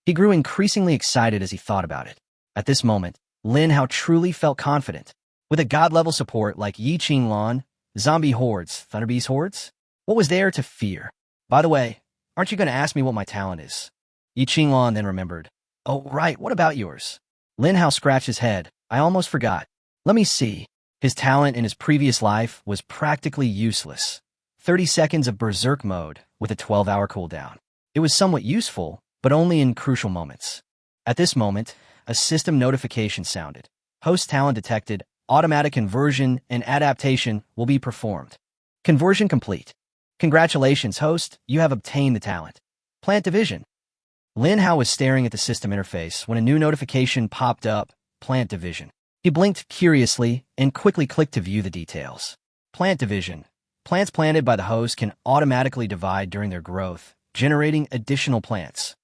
He grew increasingly excited as he thought about it. At this moment, Lin Hao truly felt confident. With a god-level support like Yi Qinglan, zombie hordes, thunderbeast hordes, what was there to fear? By the way, aren't you going to ask me what my talent is? Yi Qinglan then remembered. Oh, right, what about yours? Lin Hao scratched his head. I almost forgot. Let me see. His talent in his previous life was practically useless. 30 seconds of berserk mode with a 12-hour cooldown. It was somewhat useful, but only in crucial moments. At this moment, a system notification sounded. Host talent detected. Automatic conversion and adaptation will be performed. Conversion complete. Congratulations, host. You have obtained the talent. Plant division. Lin Hao was staring at the system interface when a new notification popped up. Plant division. He blinked curiously and quickly clicked to view the details. Plant division. Plants planted by the host can automatically divide during their growth, generating additional plants.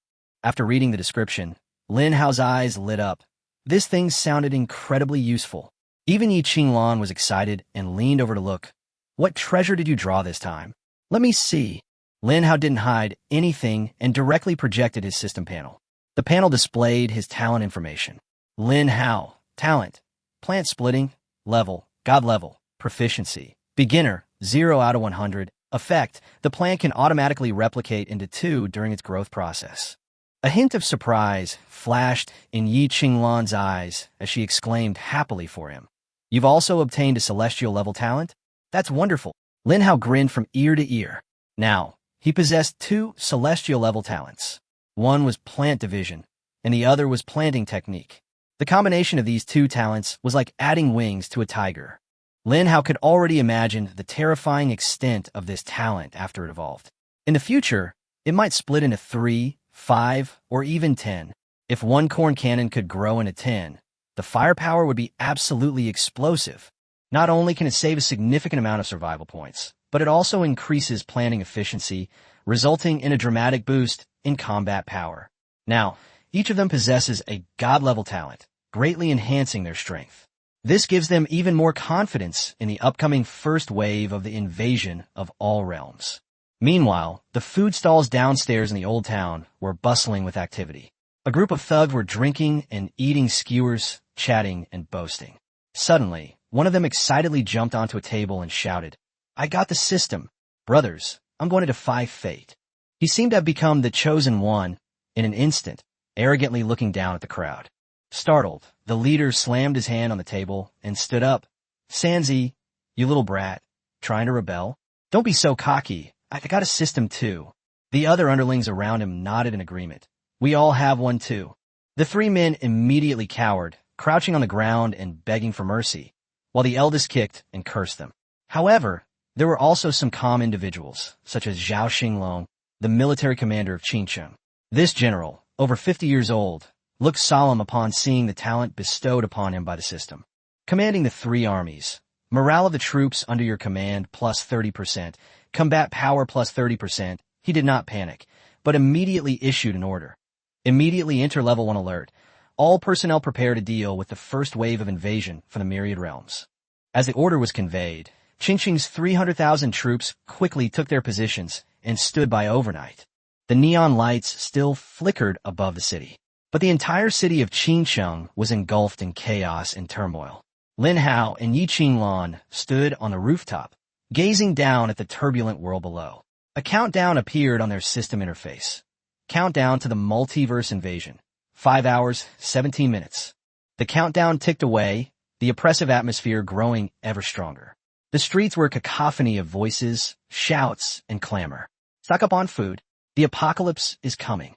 After reading the description, Lin Hao's eyes lit up. This thing sounded incredibly useful. Even Yi Qinglan was excited and leaned over to look. What treasure did you draw this time? Let me see. Lin Hao didn't hide anything and directly projected his system panel. The panel displayed his talent information. Lin Hao, talent. Plant splitting, level, god level, proficiency, beginner, 0 out of 100, effect, the plant can automatically replicate into 2 during its growth process. A hint of surprise flashed in Yi Qinglan's eyes as she exclaimed happily for him. You've also obtained a celestial level talent? That's wonderful. Lin Hao grinned from ear to ear. Now, he possessed 2 celestial level talents. One was plant division, and the other was planting technique. The combination of these 2 talents was like adding wings to a tiger. Lin Hao could already imagine the terrifying extent of this talent after it evolved. In the future, it might split into 3, 5, or even 10. If one corn cannon could grow into 10, the firepower would be absolutely explosive. Not only can it save a significant amount of survival points, but it also increases planting efficiency, resulting in a dramatic boost in combat power. Now, each of them possesses a god-level talent, greatly enhancing their strength. This gives them even more confidence in the upcoming first wave of the invasion of all realms. Meanwhile, the food stalls downstairs in the old town were bustling with activity. A group of thugs were drinking and eating skewers, chatting and boasting. Suddenly, one of them excitedly jumped onto a table and shouted, I got the system. Brothers, I'm going to defy fate. He seemed to have become the chosen one in an instant, arrogantly looking down at the crowd. Startled, the leader slammed his hand on the table and stood up. Sanzi, you little brat, trying to rebel? Don't be so cocky. I got a system too. The other underlings around him nodded in agreement. We all have one too. The three men immediately cowered, crouching on the ground and begging for mercy, while the eldest kicked and cursed them. However, there were also some calm individuals, such as Zhao Xinglong, the military commander of Qingcheng. This general, over 50 years old, looked solemn upon seeing the talent bestowed upon him by the system. Commanding the three armies, morale of the troops under your command plus 30%, combat power plus 30%, he did not panic, but immediately issued an order. Immediately enter level 1 alert. All personnel prepare to deal with the first wave of invasion from the myriad realms. As the order was conveyed, Qingcheng's 300,000 troops quickly took their positions and stood by overnight. The neon lights still flickered above the city, but the entire city of Qingcheng was engulfed in chaos and turmoil. Lin Hao and Yi Qinglan stood on the rooftop, gazing down at the turbulent world below. A countdown appeared on their system interface. Countdown to the multiverse invasion. 5 hours, 17 minutes. The countdown ticked away, the oppressive atmosphere growing ever stronger. The streets were a cacophony of voices, shouts, and clamor. Stock up on food. The apocalypse is coming.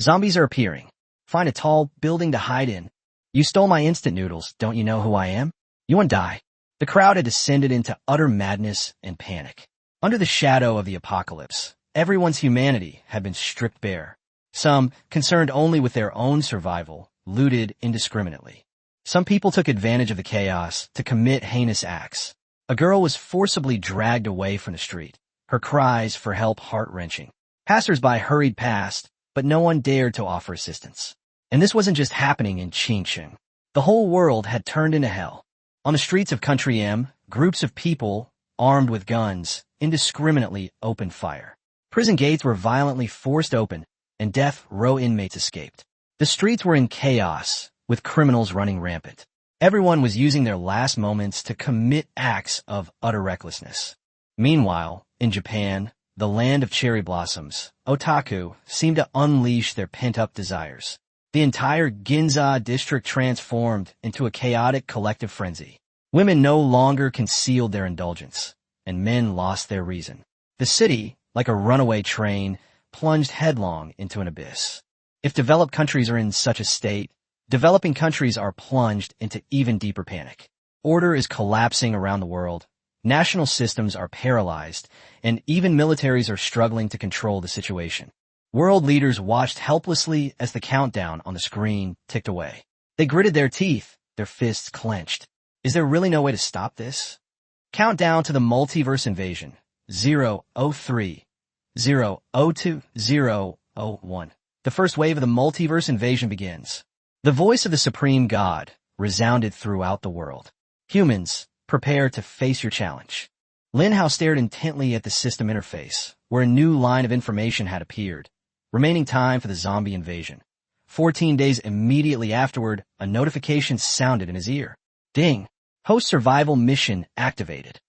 Zombies are appearing. Find a tall building to hide in. You stole my instant noodles. Don't you know who I am? You want to die. The crowd had descended into utter madness and panic. Under the shadow of the apocalypse, everyone's humanity had been stripped bare. Some, concerned only with their own survival, looted indiscriminately. Some people took advantage of the chaos to commit heinous acts. A girl was forcibly dragged away from the street, her cries for help heart-wrenching. Passers-by hurried past, but no one dared to offer assistance. And this wasn't just happening in Qingcheng. The whole world had turned into hell. On the streets of Country M, groups of people, armed with guns, indiscriminately opened fire. Prison gates were violently forced open, and death row inmates escaped. The streets were in chaos, with criminals running rampant. Everyone was using their last moments to commit acts of utter recklessness. Meanwhile, in Japan, the land of cherry blossoms, otaku seemed to unleash their pent-up desires. The entire Ginza district transformed into a chaotic collective frenzy. Women no longer concealed their indulgence, and men lost their reason. The city, like a runaway train, plunged headlong into an abyss. If developed countries are in such a state, developing countries are plunged into even deeper panic. Order is collapsing around the world. National systems are paralyzed, and even militaries are struggling to control the situation. World leaders watched helplessly as the countdown on the screen ticked away. They gritted their teeth, their fists clenched. Is there really no way to stop this? Countdown to the multiverse invasion. 003, 002, 001. The first wave of the multiverse invasion begins. The voice of the Supreme God resounded throughout the world. Humans, prepare to face your challenge. Lin Hao stared intently at the system interface, where a new line of information had appeared. Remaining time for the zombie invasion. 14 days immediately afterward, a notification sounded in his ear. Ding! Host survival mission activated.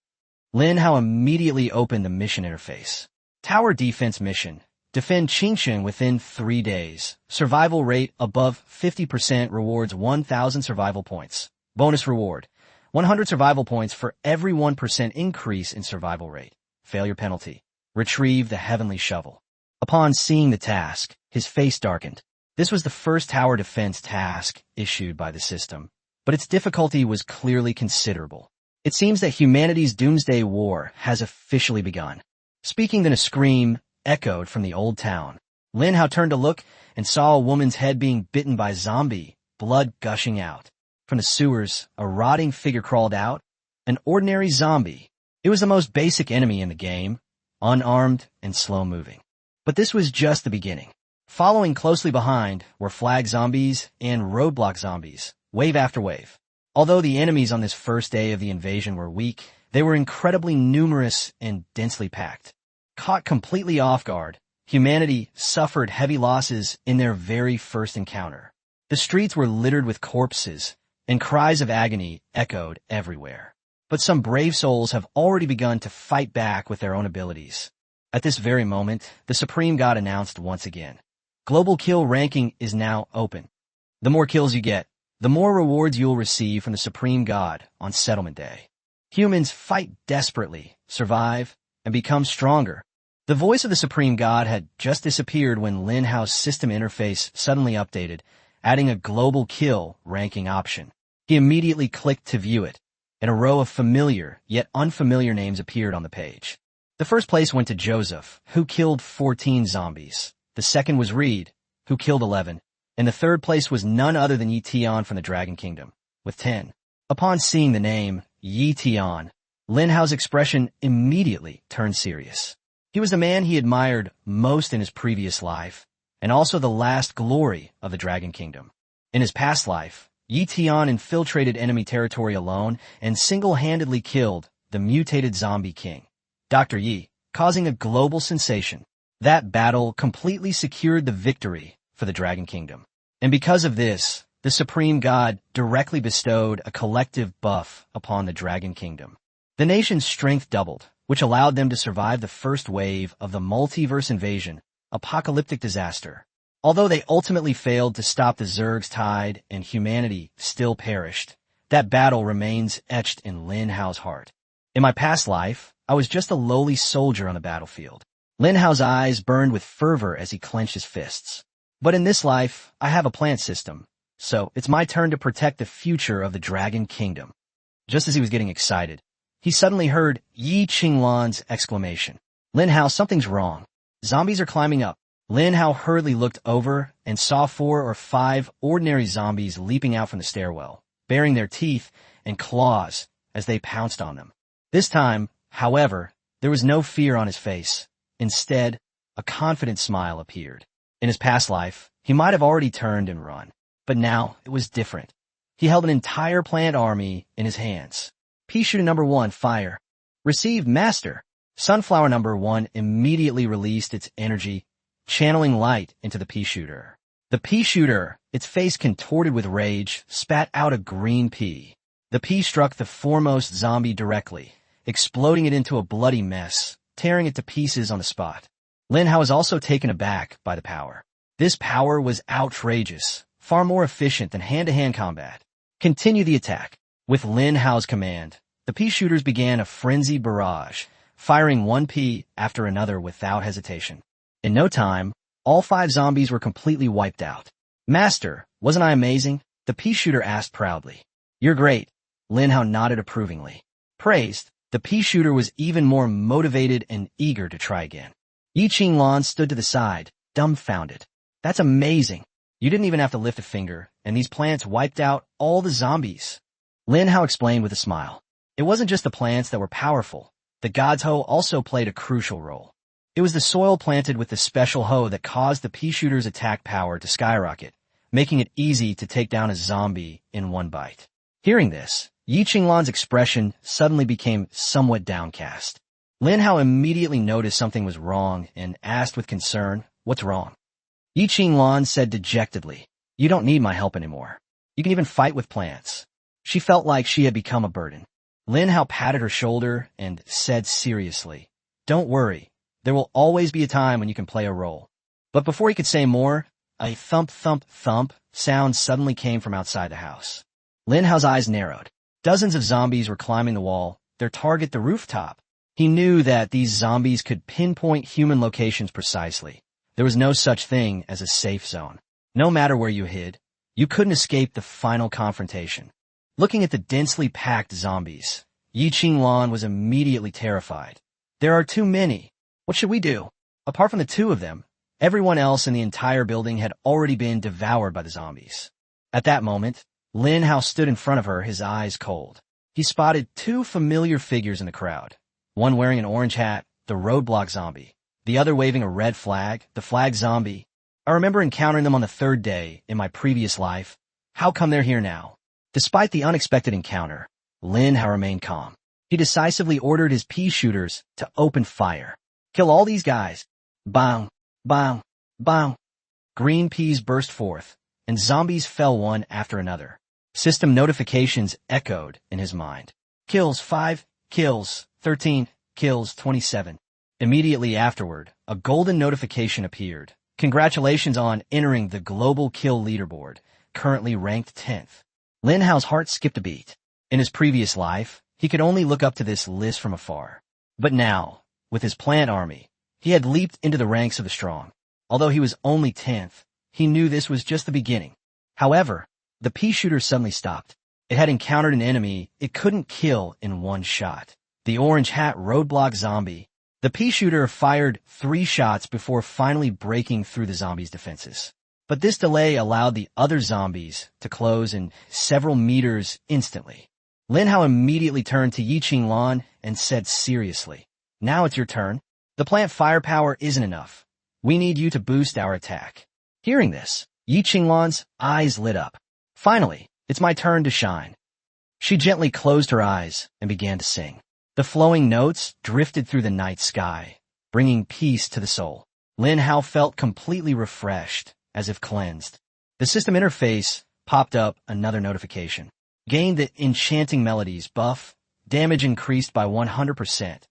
Lin Hao immediately opened the mission interface. Tower defense mission. Defend Qingcheng within 3 days. Survival rate above 50% rewards 1,000 survival points. Bonus reward. 100 survival points for every 1% increase in survival rate. Failure penalty. Retrieve the heavenly shovel. Upon seeing the task, his face darkened. This was the first tower defense task issued by the system, but its difficulty was clearly considerable. It seems that humanity's doomsday war has officially begun. Speaking then a scream echoed from the old town. Lin Hao turned to look and saw a woman's head being bitten by a zombie, blood gushing out. From the sewers, a rotting figure crawled out, an ordinary zombie. It was the most basic enemy in the game, unarmed and slow-moving. But this was just the beginning. Following closely behind were flag zombies and roadblock zombies, wave after wave. Although the enemies on this first day of the invasion were weak, they were incredibly numerous and densely packed. Caught completely off guard, humanity suffered heavy losses in their very first encounter. The streets were littered with corpses, and cries of agony echoed everywhere. But some brave souls have already begun to fight back with their own abilities. At this very moment, the Supreme God announced once again, Global Kill Ranking is now open. The more kills you get, the more rewards you'll receive from the Supreme God on Settlement Day. Humans fight desperately, survive, and become stronger. The voice of the Supreme God had just disappeared when Lin Hao's system interface suddenly updated, adding a global kill ranking option. He immediately clicked to view it, and a row of familiar yet unfamiliar names appeared on the page. The first place went to Joseph, who killed 14 zombies. The second was Reed, who killed 11. And the third place was none other than Yi Tian from the Dragon Kingdom, with 10. Upon seeing the name, Yi Tian, Lin Hao's expression immediately turned serious. He was the man he admired most in his previous life, and also the last glory of the Dragon Kingdom. In his past life, Yi Tian infiltrated enemy territory alone and single-handedly killed the mutated zombie king, Dr. Yi, causing a global sensation. That battle completely secured the victory for the Dragon Kingdom. And because of this, the Supreme God directly bestowed a collective buff upon the Dragon Kingdom. The nation's strength doubled, which allowed them to survive the first wave of the multiverse invasion, apocalyptic disaster. Although they ultimately failed to stop the Zerg's tide and humanity still perished, that battle remains etched in Lin Hao's heart. In my past life, I was just a lowly soldier on the battlefield. Lin Hao's eyes burned with fervor as he clenched his fists. But in this life, I have a plant system, so it's my turn to protect the future of the Dragon Kingdom. Just as he was getting excited, he suddenly heard Yi Qinglan's exclamation. Lin Hao, something's wrong. Zombies are climbing up. Lin Hao hurriedly looked over and saw 4 or 5 ordinary zombies leaping out from the stairwell, baring their teeth and claws as they pounced on them. This time, however, there was no fear on his face. Instead, a confident smile appeared. In his past life, he might have already turned and run, but now it was different. He held an entire plant army in his hands. Pea shooter number 1, fire. Received, master. Sunflower number 1 immediately released its energy, channeling light into the pea shooter. The pea shooter, its face contorted with rage, spat out a green pea. The pea struck the foremost zombie directly, exploding it into a bloody mess, tearing it to pieces on the spot. Lin Hao was also taken aback by the power. This power was outrageous, far more efficient than hand-to-hand combat. Continue the attack. With Lin Hao's command, the pea shooters began a frenzied barrage, firing one pea after another without hesitation. In no time, all 5 zombies were completely wiped out. Master, wasn't I amazing? The pea shooter asked proudly. You're great. Lin Hao nodded approvingly. Praised, the pea shooter was even more motivated and eager to try again. Yi Qinglan stood to the side, dumbfounded. That's amazing. You didn't even have to lift a finger, and these plants wiped out all the zombies. Lin Hao explained with a smile. It wasn't just the plants that were powerful. The God's Hoe also played a crucial role. It was the soil planted with the special hoe that caused the pea shooter's attack power to skyrocket, making it easy to take down a zombie in one bite. Hearing this, Yi Qinglan's expression suddenly became somewhat downcast. Lin Hao immediately noticed something was wrong and asked with concern, what's wrong? Yi Qinglan said dejectedly, you don't need my help anymore. You can even fight with plants. She felt like she had become a burden. Lin Hao patted her shoulder and said seriously, don't worry, there will always be a time when you can play a role. But before he could say more, a thump thump thump sound suddenly came from outside the house. Lin Hao's eyes narrowed. Dozens of zombies were climbing the wall, their target the rooftop. He knew that these zombies could pinpoint human locations precisely. There was no such thing as a safe zone. No matter where you hid, you couldn't escape the final confrontation. Looking at the densely packed zombies, Yi Qinglan was immediately terrified. There are too many. What should we do? Apart from the 2 of them, everyone else in the entire building had already been devoured by the zombies. At that moment, Lin Hao stood in front of her, his eyes cold. He spotted 2 familiar figures in the crowd. One wearing an orange hat, the roadblock zombie. The other waving a red flag, the flag zombie. I remember encountering them on the 3rd day in my previous life. How come they're here now? Despite the unexpected encounter, Lin Hao remained calm. He decisively ordered his pea shooters to open fire. Kill all these guys. Bang, bang, bang. Green peas burst forth, and zombies fell one after another. System notifications echoed in his mind. Kills 5, kills 13, kills 27. Immediately afterward, a golden notification appeared. Congratulations on entering the global kill leaderboard. currently ranked 10th. Lin Hao's heart skipped a beat. In his previous life, he could only look up to this list from afar. But now, with his plant army, he had leaped into the ranks of the strong. Although he was only 10th, he knew this was just the beginning. However, the pea shooter suddenly stopped. It had encountered an enemy it couldn't kill in one shot. The orange hat roadblock zombie. The pea shooter fired 3 shots before finally breaking through the zombie's defenses. But this delay allowed the other zombies to close in several meters instantly. Lin Hao immediately turned to Yi Qinglan and said seriously, "Now it's your turn. The plant firepower isn't enough. We need you to boost our attack." Hearing this, Yi Qinglan's eyes lit up. "Finally, it's my turn to shine." She gently closed her eyes and began to sing. The flowing notes drifted through the night sky, bringing peace to the soul. Lin Hao felt completely refreshed, as if cleansed. The system interface popped up another notification. Gained the enchanting melodies buff, damage increased by 100%.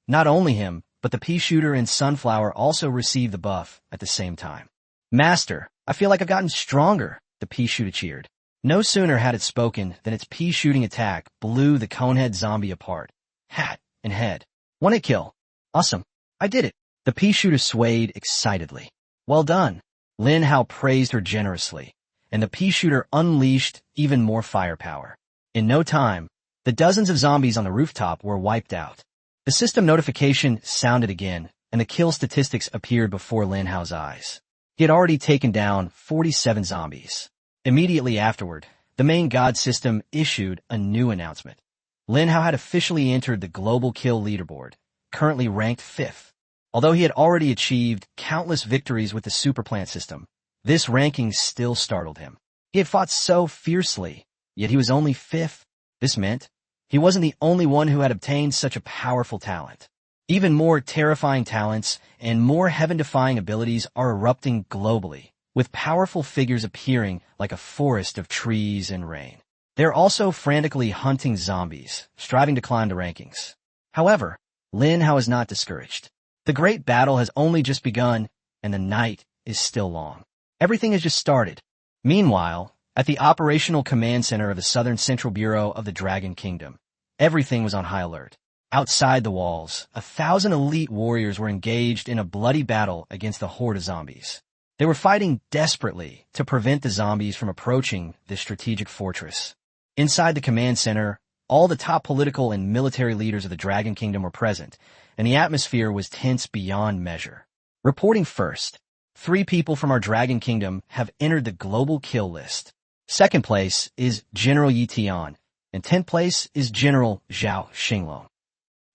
Not only him, but the pea shooter and sunflower also received the buff at the same time. "Master, I feel like I've gotten stronger," the pea shooter cheered. No sooner had it spoken than its pea shooting attack blew the conehead zombie apart. Hat and head. One hit kill. Awesome. I did it. The pea shooter swayed excitedly. Well done. Lin Hao praised her generously, and the pea shooter unleashed even more firepower. In no time, the dozens of zombies on the rooftop were wiped out. The system notification sounded again, and the kill statistics appeared before Lin Hao's eyes. He had already taken down 47 zombies. Immediately afterward, the main god system issued a new announcement. Lin Hao had officially entered the global kill leaderboard, currently ranked 5th. Although he had already achieved countless victories with the superplant system, this ranking still startled him. He had fought so fiercely, yet he was only 5th. This meant he wasn't the only one who had obtained such a powerful talent. Even more terrifying talents and more heaven-defying abilities are erupting globally, with powerful figures appearing like a forest of trees and rain. They're also frantically hunting zombies, striving to climb the rankings. However, Lin Hao is not discouraged. The great battle has only just begun, and the night is still long. Everything has just started. Meanwhile, at the Operational Command Center of the Southern Central Bureau of the Dragon Kingdom, everything was on high alert. Outside the walls, 1,000 elite warriors were engaged in a bloody battle against the horde of zombies. They were fighting desperately to prevent the zombies from approaching this strategic fortress. Inside the command center, all the top political and military leaders of the Dragon Kingdom were present, and the atmosphere was tense beyond measure. Reporting first, 3 people from our Dragon Kingdom have entered the global kill list. Second place is General Yi Tian, and 10th place is General Zhao Xinglong.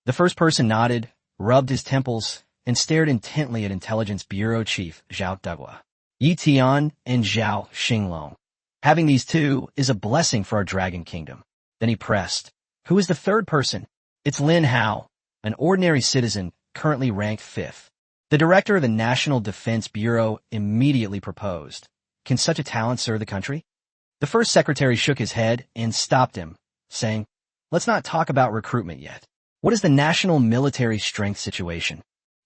The first person nodded, rubbed his temples, and stared intently at Intelligence Bureau Chief Zhao Dugua. Yi Tian and Zhao Xinglong. Having these two is a blessing for our Dragon Kingdom. Then he pressed. Who is the third person? It's Lin Hao, an ordinary citizen currently ranked 5th. The director of the National Defense Bureau immediately proposed. Can such a talent serve the country? The first secretary shook his head and stopped him, saying, "Let's not talk about recruitment yet. What is the national military strength situation?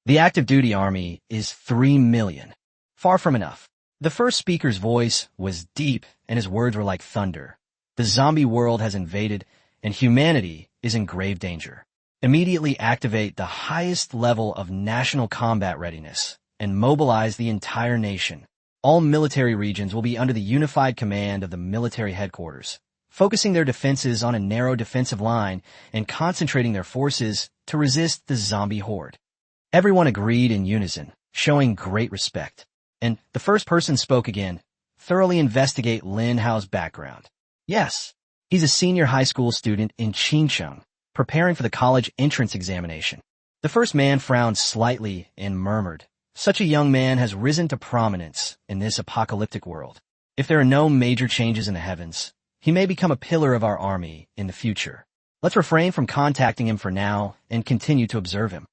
The active duty army is 3 million. Far from enough." The first speaker's voice was deep and his words were like thunder. The zombie world has invaded and humanity is in grave danger. Immediately activate the highest level of national combat readiness and mobilize the entire nation. All military regions will be under the unified command of the military headquarters, focusing their defenses on a narrow defensive line and concentrating their forces to resist the zombie horde. Everyone agreed in unison, showing great respect. And the first person spoke again. Thoroughly investigate Lin Hao's background. Yes, he's a senior high school student in Qingcheng, preparing for the college entrance examination. The first man frowned slightly and murmured, "Such a young man has risen to prominence in this apocalyptic world. If there are no major changes in the heavens, he may become a pillar of our army in the future. Let's refrain from contacting him for now and continue to observe him."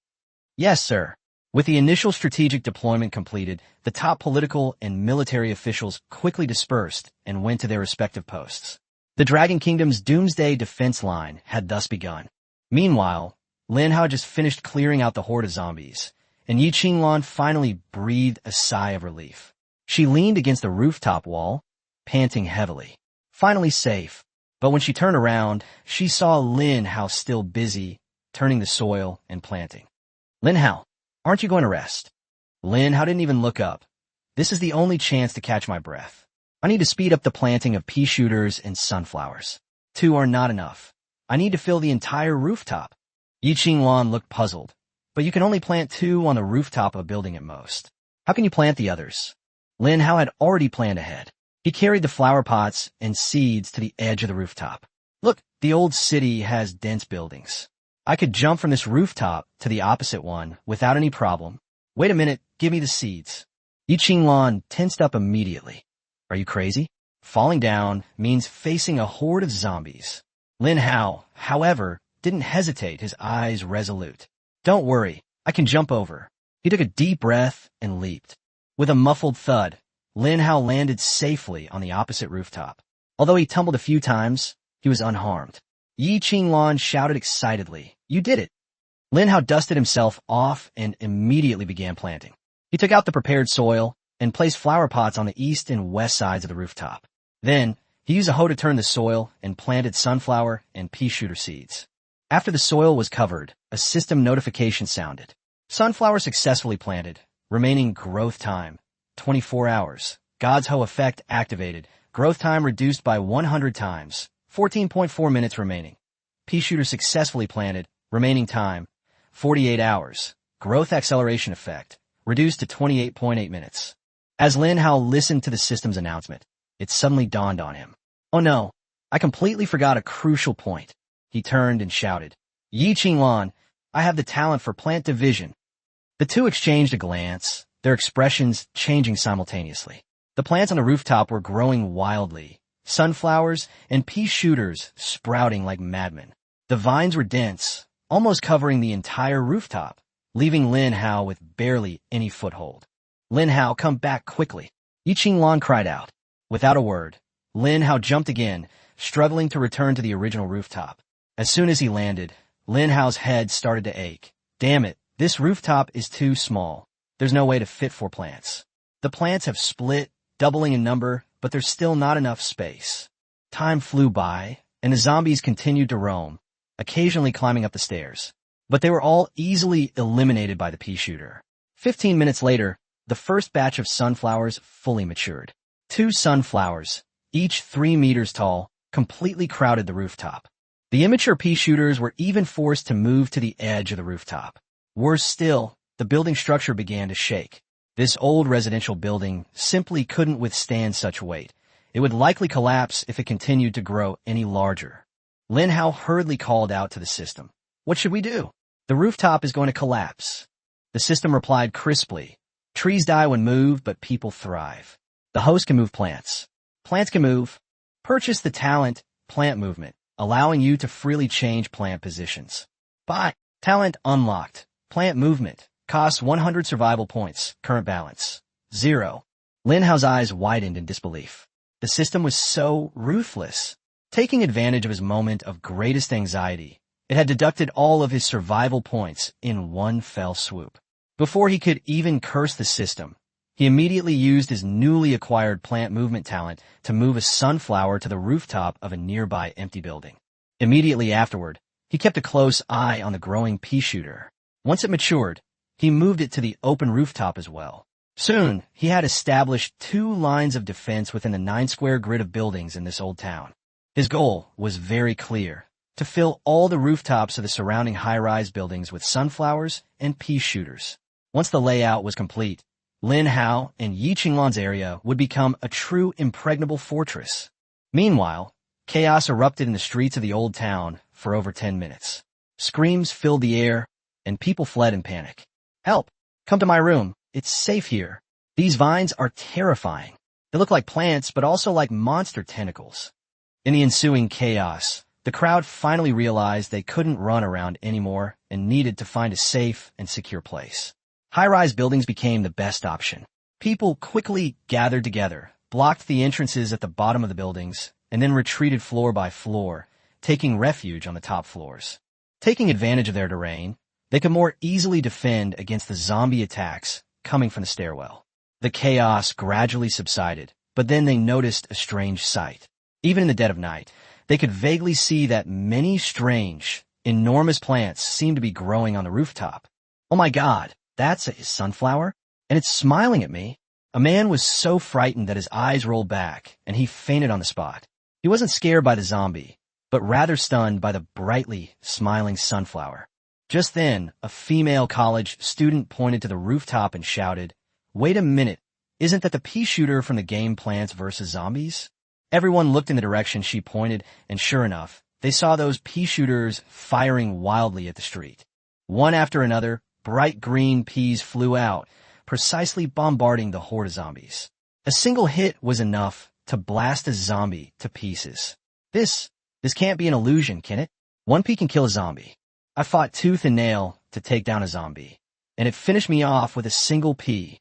"Yes, sir." With the initial strategic deployment completed, the top political and military officials quickly dispersed and went to their respective posts. The Dragon Kingdom's doomsday defense line had thus begun. Meanwhile, Lin Hao just finished clearing out the horde of zombies, and Yi Qinglan finally breathed a sigh of relief. She leaned against the rooftop wall, panting heavily. Finally safe. But when she turned around, she saw Lin Hao still busy, turning the soil and planting. Lin Hao, aren't you going to rest? Lin Hao didn't even look up. This is the only chance to catch my breath. I need to speed up the planting of pea shooters and sunflowers. 2 are not enough. I need to fill the entire rooftop. Yi Qingluan looked puzzled. But you can only plant 2 on the rooftop of a building at most. How can you plant the others? Lin Hao had already planned ahead. He carried the flower pots and seeds to the edge of the rooftop. Look, the old city has dense buildings. I could jump from this rooftop to the opposite one without any problem. Wait a minute, give me the seeds. Yi Qingluan tensed up immediately. Are you crazy? Falling down means facing a horde of zombies. Lin Hao, however, didn't hesitate, his eyes resolute. Don't worry, I can jump over. He took a deep breath and leaped. With a muffled thud, Lin Hao landed safely on the opposite rooftop. Although he tumbled a few times, he was unharmed. Yi Qingluan shouted excitedly, "You did it!" Lin Hao dusted himself off and immediately began planting. He took out the prepared soil and placed flower pots on the east and west sides of the rooftop. Then, he used a hoe to turn the soil and planted sunflower and pea shooter seeds. After the soil was covered, a system notification sounded. Sunflower successfully planted. Remaining growth time, 24 hours. God's hoe effect activated. Growth time reduced by 100 times. 14.4 minutes remaining. Pea shooter successfully planted. Remaining time, 48 hours. Growth acceleration effect, reduced to 28.8 minutes. As Lin Hao listened to the system's announcement, it suddenly dawned on him. Oh no, I completely forgot a crucial point. He turned and shouted, Yi Qingluan, I have the talent for plant division. The 2 exchanged a glance, their expressions changing simultaneously. The plants on the rooftop were growing wildly, sunflowers and pea shooters sprouting like madmen. The vines were dense, almost covering the entire rooftop, leaving Lin Hao with barely any foothold. Lin Hao, come back quickly. Yi Qingluan cried out. Without a word, Lin Hao jumped again, struggling to return to the original rooftop. As soon as he landed, Lin Hao's head started to ache. Damn it, this rooftop is too small. There's no way to fit 4 plants. The plants have split, doubling in number, but there's still not enough space. Time flew by, and the zombies continued to roam, occasionally climbing up the stairs. But they were all easily eliminated by the pea shooter. 15 minutes later, the first batch of sunflowers fully matured. 2 sunflowers, each 3 meters tall, completely crowded the rooftop. The immature pea shooters were even forced to move to the edge of the rooftop. Worse still, the building structure began to shake. This old residential building simply couldn't withstand such weight. It would likely collapse if it continued to grow any larger. Lin Hao hurriedly called out to the system. What should we do? The rooftop is going to collapse. The system replied crisply. Trees die when moved, but people thrive. The host can move plants. Plants can move. Purchase the talent, Plant Movement, allowing you to freely change plant positions. Buy. Talent unlocked. Plant Movement. Costs 100 survival points. Current balance, 0. Lin Hao's eyes widened in disbelief. The system was so ruthless. Taking advantage of his moment of greatest anxiety, it had deducted all of his survival points in one fell swoop. Before he could even curse the system, he immediately used his newly acquired Plant Movement talent to move a sunflower to the rooftop of a nearby empty building. Immediately afterward, he kept a close eye on the growing pea shooter. Once it matured, he moved it to the open rooftop as well. Soon, he had established 2 lines of defense within the 9-square grid of buildings in this old town. His goal was very clear, to fill all the rooftops of the surrounding high-rise buildings with sunflowers and pea shooters. Once the layout was complete, Lin Hao and Yi Qingluan's area would become a true impregnable fortress. Meanwhile, chaos erupted in the streets of the old town for over 10 minutes. Screams filled the air, and people fled in panic. Help! Come to my room. It's safe here. These vines are terrifying. They look like plants, but also like monster tentacles. In the ensuing chaos, the crowd finally realized they couldn't run around anymore and needed to find a safe and secure place. High-rise buildings became the best option. People quickly gathered together, blocked the entrances at the bottom of the buildings, and then retreated floor by floor, taking refuge on the top floors. Taking advantage of their terrain, they could more easily defend against the zombie attacks coming from the stairwell. The chaos gradually subsided, But then they noticed a strange sight. Even in the dead of night, they could vaguely see that many strange, enormous plants seemed to be growing on the rooftop. Oh my God, that's a sunflower? And it's smiling at me. A man was so frightened that his eyes rolled back, and he fainted on the spot. He wasn't scared by the zombie, but rather stunned by the brightly smiling sunflower. Just then, a female college student pointed to the rooftop and shouted, "Wait a minute, isn't that the pea shooter from the game Plants vs. Zombies?" Everyone looked in the direction she pointed, and sure enough, they saw those pea shooters firing wildly at the street. One after another, bright green peas flew out, precisely bombarding the horde of zombies. A single hit was enough to blast a zombie to pieces. This can't be an illusion, can it? One pea can kill a zombie. I fought tooth and nail to take down a zombie, and it finished me off with a single pea.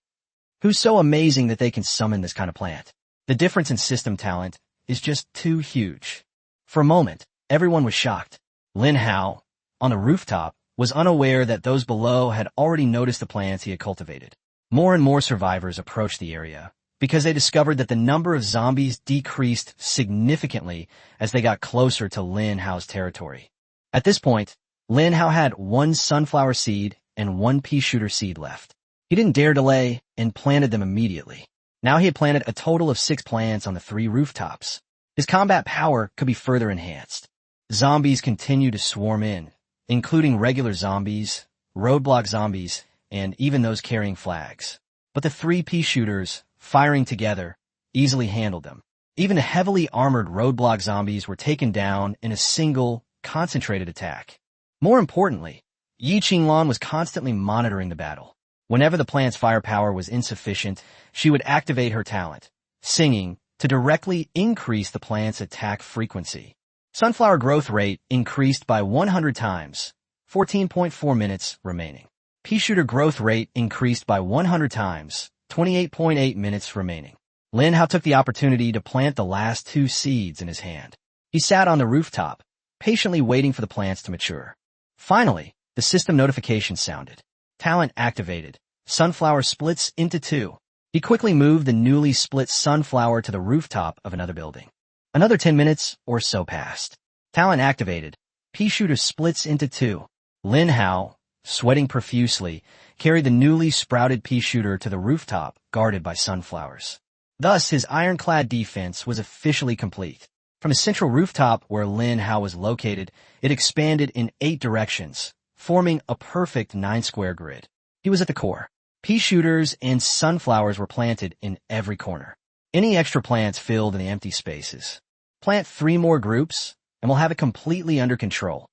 Who's so amazing that they can summon this kind of plant? The difference in system talent is just too huge. For a moment, everyone was shocked. Lin Hao, on the rooftop, was unaware that those below had already noticed the plants he had cultivated. More and more survivors approached the area because they discovered that the number of zombies decreased significantly as they got closer to Lin Hao's territory. At this point, Lin Hao had one sunflower seed and one pea shooter seed left. He didn't dare delay and planted them immediately. Now he had planted a total of 6 plants on the 3 rooftops. His combat power could be further enhanced. Zombies continued to swarm in, including regular zombies, roadblock zombies, and even those carrying flags. But the 3 pea shooters, firing together, easily handled them. Even the heavily armored roadblock zombies were taken down in a single, concentrated attack. More importantly, Yi Qinglan was constantly monitoring the battle. Whenever the plant's firepower was insufficient, she would activate her talent, singing, to directly increase the plant's attack frequency. Sunflower growth rate increased by 100 times, 14.4 minutes remaining. Pea shooter growth rate increased by 100 times, 28.8 minutes remaining. Lin Hao took the opportunity to plant the last 2 seeds in his hand. He sat on the rooftop, patiently waiting for the plants to mature. Finally, the system notification sounded. Talent activated. Sunflower splits into 2. He quickly moved the newly split sunflower to the rooftop of another building. Another 10 minutes or so passed. Talent activated. Pea shooter splits into 2. Lin Hao, sweating profusely, carried the newly sprouted pea shooter to the rooftop, guarded by sunflowers. Thus, his ironclad defense was officially complete. From the central rooftop where Lin Hao was located, it expanded in 8 directions, forming a perfect 9-square grid. He was at the core. Pea shooters and sunflowers were planted in every corner. Any extra plants filled in the empty spaces. Plant 3 more groups, and we'll have it completely under control.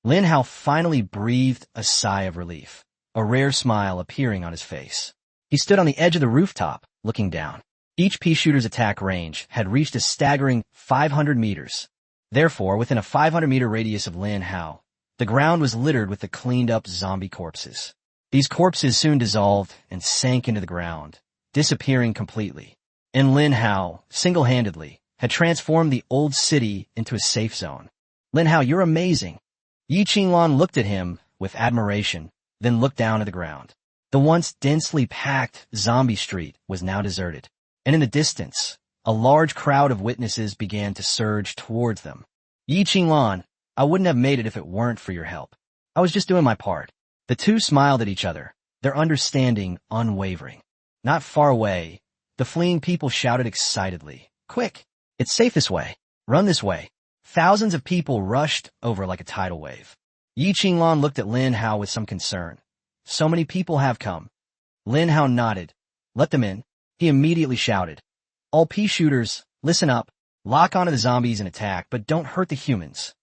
Lin Hao finally breathed a sigh of relief, a rare smile appearing on his face. He stood on the edge of the rooftop, looking down. Each pea shooter's attack range had reached a staggering 500 meters. Therefore, within a 500-meter radius of Lin Hao, the ground was littered with the cleaned-up zombie corpses. These corpses soon dissolved and sank into the ground, disappearing completely. And Lin Hao, single-handedly, had transformed the old city into a safe zone. "Lin Hao, you're amazing." Yi Qinglan looked at him with admiration, then looked down at the ground. The once densely packed zombie street was now deserted, and in the distance, a large crowd of witnesses began to surge towards them. "Yi Qinglan, I wouldn't have made it if it weren't for your help. I was just doing my part." The two smiled at each other, their understanding unwavering. Not far away, the fleeing people shouted excitedly, "Quick! It's safe this way. Run this way." Thousands of people rushed over like a tidal wave. Yi Qinglan looked at Lin Hao with some concern. "So many people have come." Lin Hao nodded. "Let them in." He immediately shouted, "All pea shooters, listen up. Lock onto the zombies and attack, but don't hurt the humans."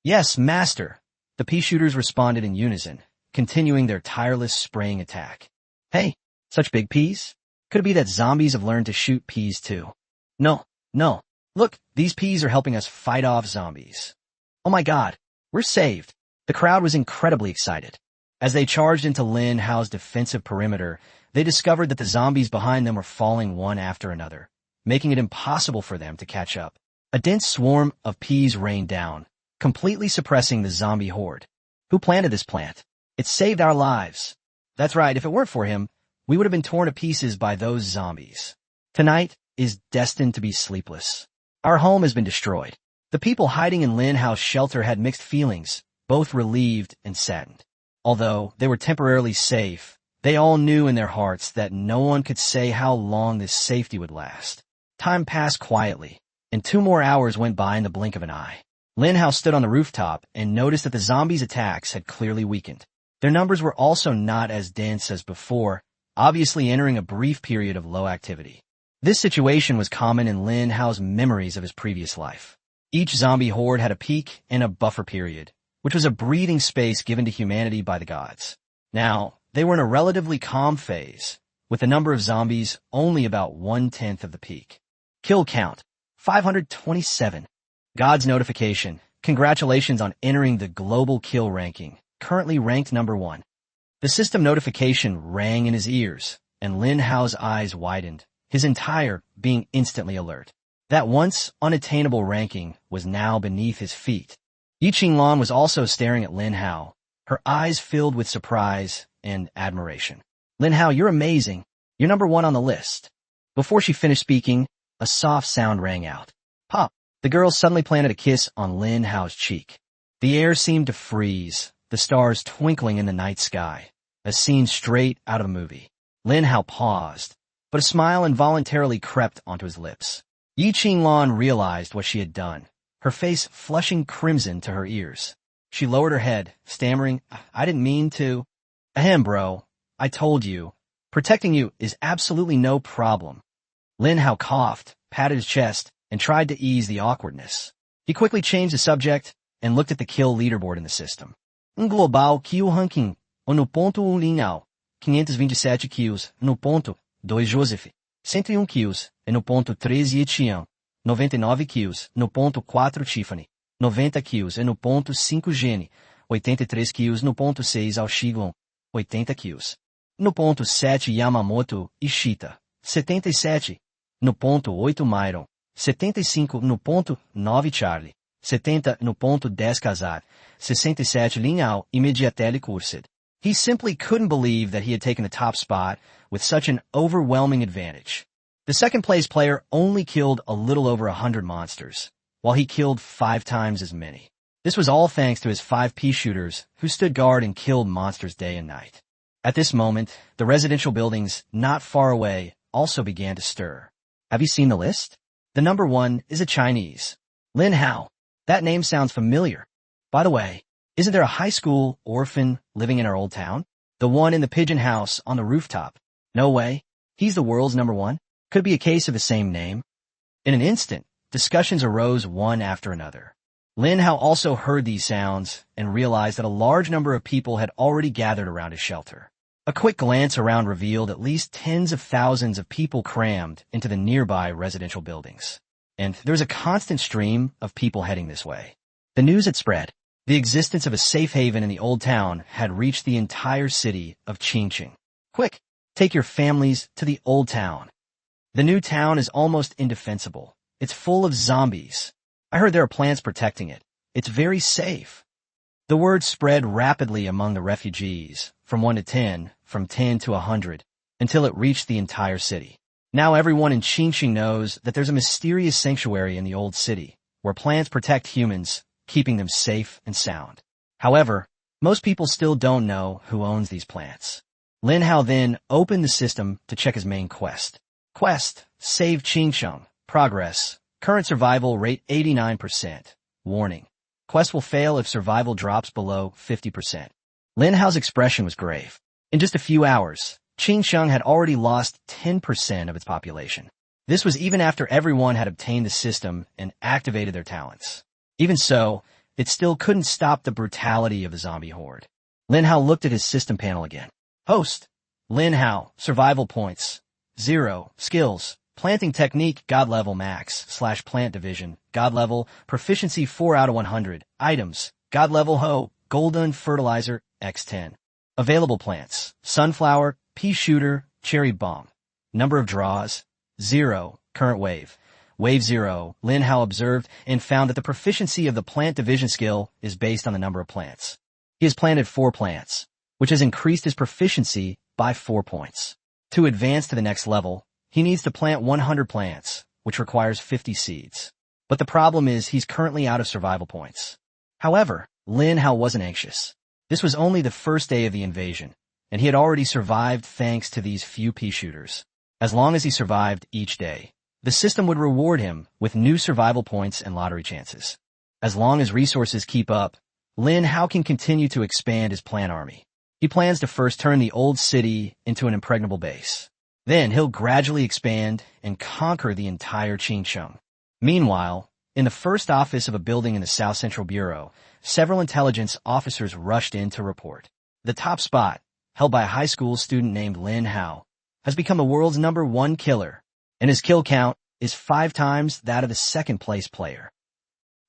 "Yes, master." The pea shooters responded in unison, continuing their tireless spraying attack. "Hey, such big peas? Could it be that zombies have learned to shoot peas too?" No. Look, these peas are helping us fight off zombies." "Oh my God, we're saved." The crowd was incredibly excited. As they charged into Lin Hao's defensive perimeter, they discovered that the zombies behind them were falling one after another, making it impossible for them to catch up. A dense swarm of peas rained down, completely suppressing the zombie horde. Who planted this plant? It saved our lives. That's right, if it weren't for him, we would have been torn to pieces by those zombies. Tonight, is destined to be sleepless. Our home has been destroyed. The people hiding in Lin Hao's shelter had mixed feelings, both relieved and saddened. Although they were temporarily safe, they all knew in their hearts that no one could say how long this safety would last. Time passed quietly, and 2 more hours went by in the blink of an eye. Lin Hao stood on the rooftop and noticed that the zombies' attacks had clearly weakened. Their numbers were also not as dense as before, obviously entering a brief period of low activity. This situation was common in Lin Hao's memories of his previous life. Each zombie horde had a peak and a buffer period, which was a breathing space given to humanity by the gods. Now, they were in a relatively calm phase, with the number of zombies only about 1/10 of the peak. Kill count, 527. God's notification, congratulations on entering the global kill ranking, currently ranked number 1. The system notification rang in his ears, and Lin Hao's eyes widened, his entire being instantly alert. That once unattainable ranking was now beneath his feet. Yi Qinglan was also staring at Lin Hao, her eyes filled with surprise and admiration. Lin Hao, you're amazing. You're number 1 on the list. Before she finished speaking, a soft sound rang out. Pop! The girl suddenly planted a kiss on Lin Hao's cheek. The air seemed to freeze, the stars twinkling in the night sky, a scene straight out of a movie. Lin Hao paused, but a smile involuntarily crept onto his lips. Yi Qinglan realized what she had done, her face flushing crimson to her ears. She lowered her head, stammering, I didn't mean to. Ahem, bro. I told you. Protecting you is absolutely no problem. Lin Hao coughed, patted his chest, and tried to ease the awkwardness. He quickly changed the subject and looked at the kill leaderboard in the system. Global kill ranking, no ponto 1 Lin Hao, 527 kills, no ponto 2 Joseph, 101 kills, e no ponto 13 Etienne, 99 kills, no ponto 4 Tiffany, 90 kills, e no ponto 5 Jenny, 83 kills, no ponto 6 Alshiglon, 80 kills. No ponto 7 Yamamoto Ishita, 77, no ponto 8 Myron, 75 no ponto 9 Charlie, 70 no ponto 10 Kazar, 67 Lin Hao immediately cursed. He simply couldn't believe that he had taken the top spot with such an overwhelming advantage. The second-place player only killed a little over 100 monsters, while he killed 5 times as many. This was all thanks to his 5 pea shooters who stood guard and killed monsters day and night. At this moment, the residential buildings not far away also began to stir. Have you seen the list? The number 1 is a Chinese. Lin Hao. That name sounds familiar. By the way, isn't there a high school orphan living in our old town? The one in the pigeon house on the rooftop. No way. He's the world's number 1. Could be a case of the same name. In an instant, discussions arose one after another. Lin Hao also heard these sounds and realized that a large number of people had already gathered around his shelter. A quick glance around revealed at least tens of thousands of people crammed into the nearby residential buildings. And there was a constant stream of people heading this way. The news had spread. The existence of a safe haven in the old town had reached the entire city of Qingqing. Quick, take your families to the old town. The new town is almost indefensible. It's full of zombies. I heard there are plants protecting it. It's very safe. The word spread rapidly among the refugees, from 1 to 10, from 10 to 100, until it reached the entire city. Now everyone in Qingqing knows that there's a mysterious sanctuary in the old city, where plants protect humans, keeping them safe and sound. However, most people still don't know who owns these plants. Lin Hao then opened the system to check his main quest. Quest, save Qingqing, progress, current survival rate 89%. Warning. Quest will fail if survival drops below 50%. Lin Hao's expression was grave. In just a few hours, Qingqing had already lost 10% of its population. This was even after everyone had obtained the system and activated their talents. Even so, it still couldn't stop the brutality of the zombie horde. Lin Hao looked at his system panel again. Host. Lin Hao, survival points. 0, skills. Planting technique, God level max, / plant division, God level, proficiency 4 out of 100, items, God level hoe, golden fertilizer, x10. Available plants, sunflower, pea shooter, cherry bomb. Number of draws, 0, current wave. Wave 0, Lin Hao observed and found that the proficiency of the plant division skill is based on the number of plants. He has planted 4 plants, which has increased his proficiency by 4 points. To advance to the next level, he needs to plant 100 plants, which requires 50 seeds. But the problem is he's currently out of survival points. However, Lin Hao wasn't anxious. This was only the first day of the invasion, and he had already survived thanks to these few pea shooters. As long as he survived each day, the system would reward him with new survival points and lottery chances. As long as resources keep up, Lin Hao can continue to expand his plant army. He plans to first turn the old city into an impregnable base. Then he'll gradually expand and conquer the entire Qingcheng. Meanwhile, in the first office of a building in the South Central Bureau, several intelligence officers rushed in to report. The top spot, held by a high school student named Lin Hao, has become the world's #1 killer, and his kill count is 5 times that of the second-place player.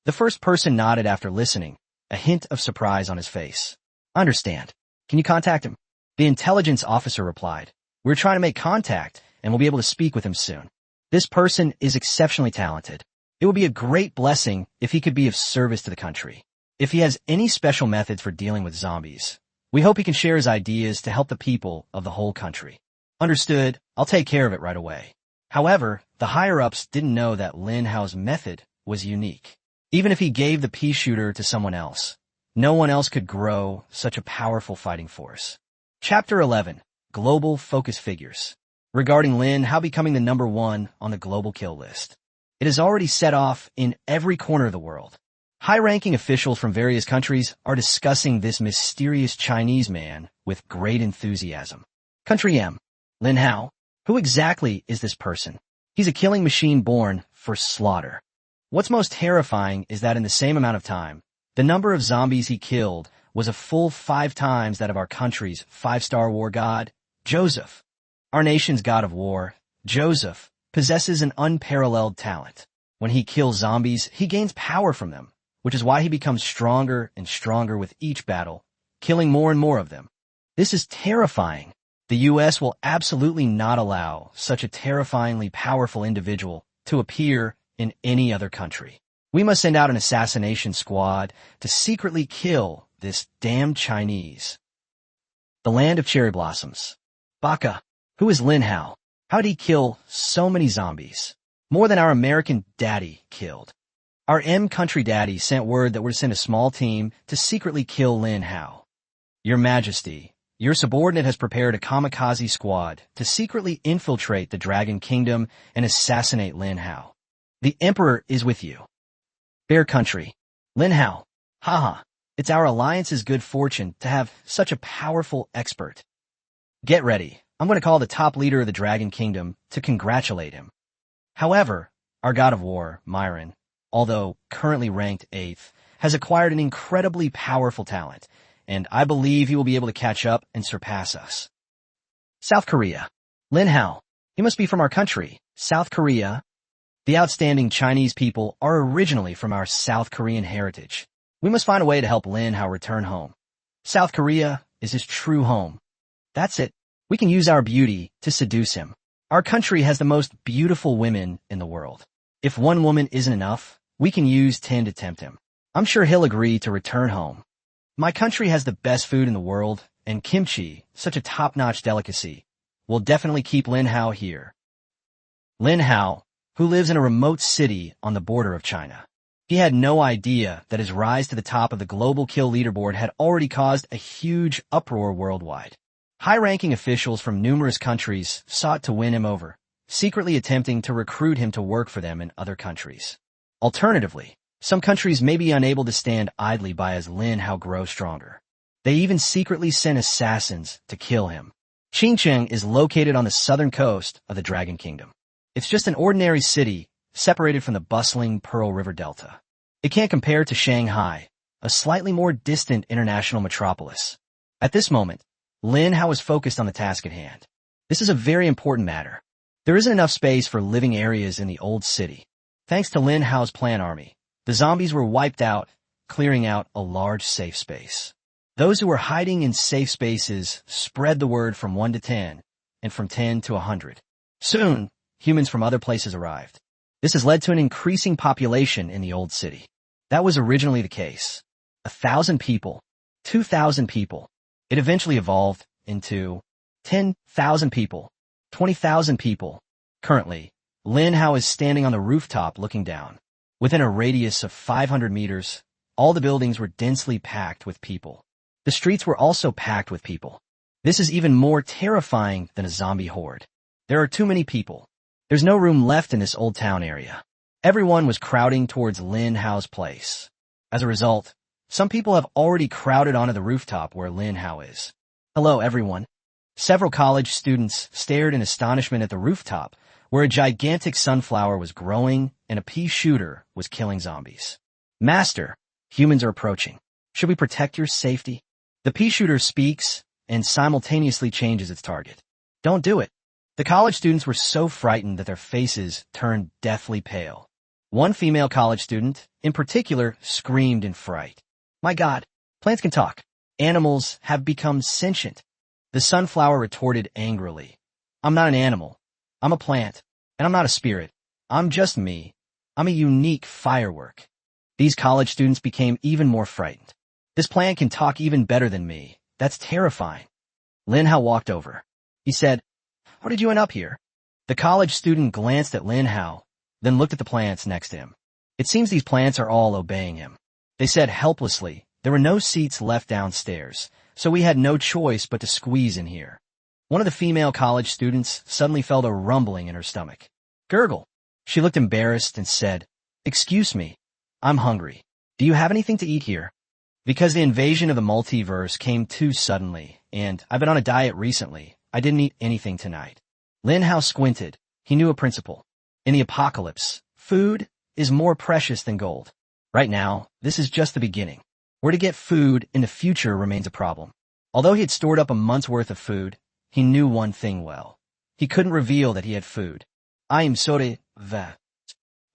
The first person nodded after listening, a hint of surprise on his face. Understand. Can you contact him? The intelligence officer replied. We're trying to make contact, and we'll be able to speak with him soon. This person is exceptionally talented. It would be a great blessing if he could be of service to the country. If he has any special methods for dealing with zombies, we hope he can share his ideas to help the people of the whole country. Understood, I'll take care of it right away. However, the higher-ups didn't know that Lin Hao's method was unique. Even if he gave the pea shooter to someone else, no one else could grow such a powerful fighting force. Chapter 11. Global Focus Figures. Regarding Lin Hao becoming the #1 on the global kill list. It is already set off in every corner of the world. High-ranking officials from various countries are discussing this mysterious Chinese man with great enthusiasm. Country M. Lin Hao. Who exactly is this person? He's a killing machine born for slaughter. What's most terrifying is that in the same amount of time, the number of zombies he killed was a full 5 times that of our country's 5-star war god, Joseph. Our nation's god of war, Joseph, possesses an unparalleled talent. When he kills zombies, he gains power from them, which is why he becomes stronger and stronger with each battle, killing more and more of them. This is terrifying. The U.S. will absolutely not allow such a terrifyingly powerful individual to appear in any other country. We must send out an assassination squad to secretly kill this damned Chinese. The land of cherry blossoms. Baka. Who is Lin Hao? How did he kill so many zombies? More than our American daddy killed. Our M country daddy sent word that we're to send a small team to secretly kill Lin Hao. Your Majesty, your subordinate has prepared a kamikaze squad to secretly infiltrate the Dragon Kingdom and assassinate Lin Hao. The Emperor is with you. Bear Country. Lin Hao. Haha. It's our alliance's good fortune to have such a powerful expert. Get ready. I'm going to call the top leader of the Dragon Kingdom to congratulate him. However, our god of war, Myron, although currently ranked 8th, has acquired an incredibly powerful talent, and I believe he will be able to catch up and surpass us. South Korea. Lin Hao. He must be from our country, South Korea. The outstanding Chinese people are originally from our South Korean heritage. We must find a way to help Lin Hao return home. South Korea is his true home. That's it. We can use our beauty to seduce him. Our country has the most beautiful women in the world. If one woman isn't enough, we can use 10 to tempt him. I'm sure he'll agree to return home. My country has the best food in the world, and kimchi, such a top-notch delicacy, will definitely keep Lin Hao here. Lin Hao, who lives in a remote city on the border of China. He had no idea that his rise to the top of the global kill leaderboard had already caused a huge uproar worldwide. High-ranking officials from numerous countries sought to win him over, secretly attempting to recruit him to work for them in other countries. Alternatively, some countries may be unable to stand idly by as Lin Hao grows stronger. They even secretly sent assassins to kill him. Qingcheng is located on the southern coast of the Dragon Kingdom. It's just an ordinary city separated from the bustling Pearl River Delta. It can't compare to Shanghai, a slightly more distant international metropolis. At this moment, Lin Hao is focused on the task at hand. This is a very important matter. There isn't enough space for living areas in the old city. Thanks to Lin Hao's plant army, the zombies were wiped out, clearing out a large safe space. Those who were hiding in safe spaces spread the word from 1 to 10, and from 10 to 100. Soon, humans from other places arrived. This has led to an increasing population in the old city. That was originally the case. 1,000 people, 2,000 people. It eventually evolved into 10,000 people, 20,000 people, Currently, Lin Hao is standing on the rooftop looking down. Within a radius of 500 meters, all the buildings were densely packed with people. The streets were also packed with people. This is even more terrifying than a zombie horde. There are too many people. There's no room left in this old town area. Everyone was crowding towards Lin Hao's place. As a result, some people have already crowded onto the rooftop where Lin Hao is. Hello, everyone. Several college students stared in astonishment at the rooftop, where a gigantic sunflower was growing and a pea shooter was killing zombies. Master, humans are approaching. Should we protect your safety? The pea shooter speaks and simultaneously changes its target. Don't do it. The college students were so frightened that their faces turned deathly pale. One female college student, in particular, screamed in fright. My God, plants can talk. Animals have become sentient. The sunflower retorted angrily. I'm not an animal. I'm a plant, and I'm not a spirit. I'm just me. I'm a unique firework. These college students became even more frightened. This plant can talk even better than me. That's terrifying. Lin Hao walked over. He said, How did you end up here? The college student glanced at Lin Hao, then looked at the plants next to him. It seems these plants are all obeying him. They said helplessly, there were no seats left downstairs, so we had no choice but to squeeze in here. One of the female college students suddenly felt a rumbling in her stomach. Gurgle. She looked embarrassed and said, Excuse me, I'm hungry. Do you have anything to eat here? Because the invasion of the multiverse came too suddenly, and I've been on a diet recently, I didn't eat anything tonight. Lin Hao squinted. He knew a principle. In the apocalypse, food is more precious than gold. Right now, this is just the beginning. Where to get food in the future remains a problem. Although he had stored up a month's worth of food, he knew one thing well. He couldn't reveal that he had food. I am sorry, that.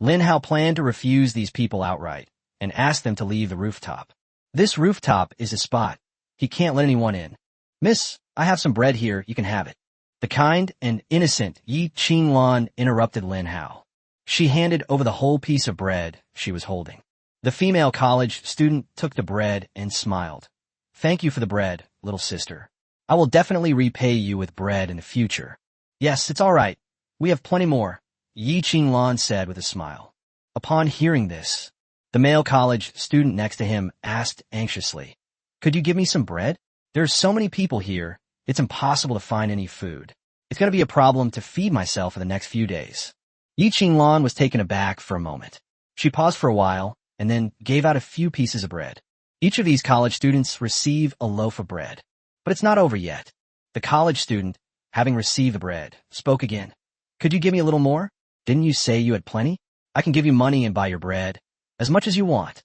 Lin Hao planned to refuse these people outright and ask them to leave the rooftop. This rooftop is a spot. He can't let anyone in. Miss, I have some bread here, you can have it. The kind and innocent Yi Qinglan interrupted Lin Hao. She handed over the whole piece of bread she was holding. The female college student took the bread and smiled. Thank you for the bread, little sister. I will definitely repay you with bread in the future. Yes, it's all right. We have plenty more, Yi Qinglan said with a smile. Upon hearing this, the male college student next to him asked anxiously, Could you give me some bread? There are so many people here, it's impossible to find any food. It's going to be a problem to feed myself for the next few days. Yi Qinglan was taken aback for a moment. She paused for a while and then gave out a few pieces of bread. Each of these college students receive a loaf of bread. But it's not over yet. The college student, having received the bread, spoke again. Could you give me a little more? Didn't you say you had plenty? I can give you money and buy your bread, as much as you want.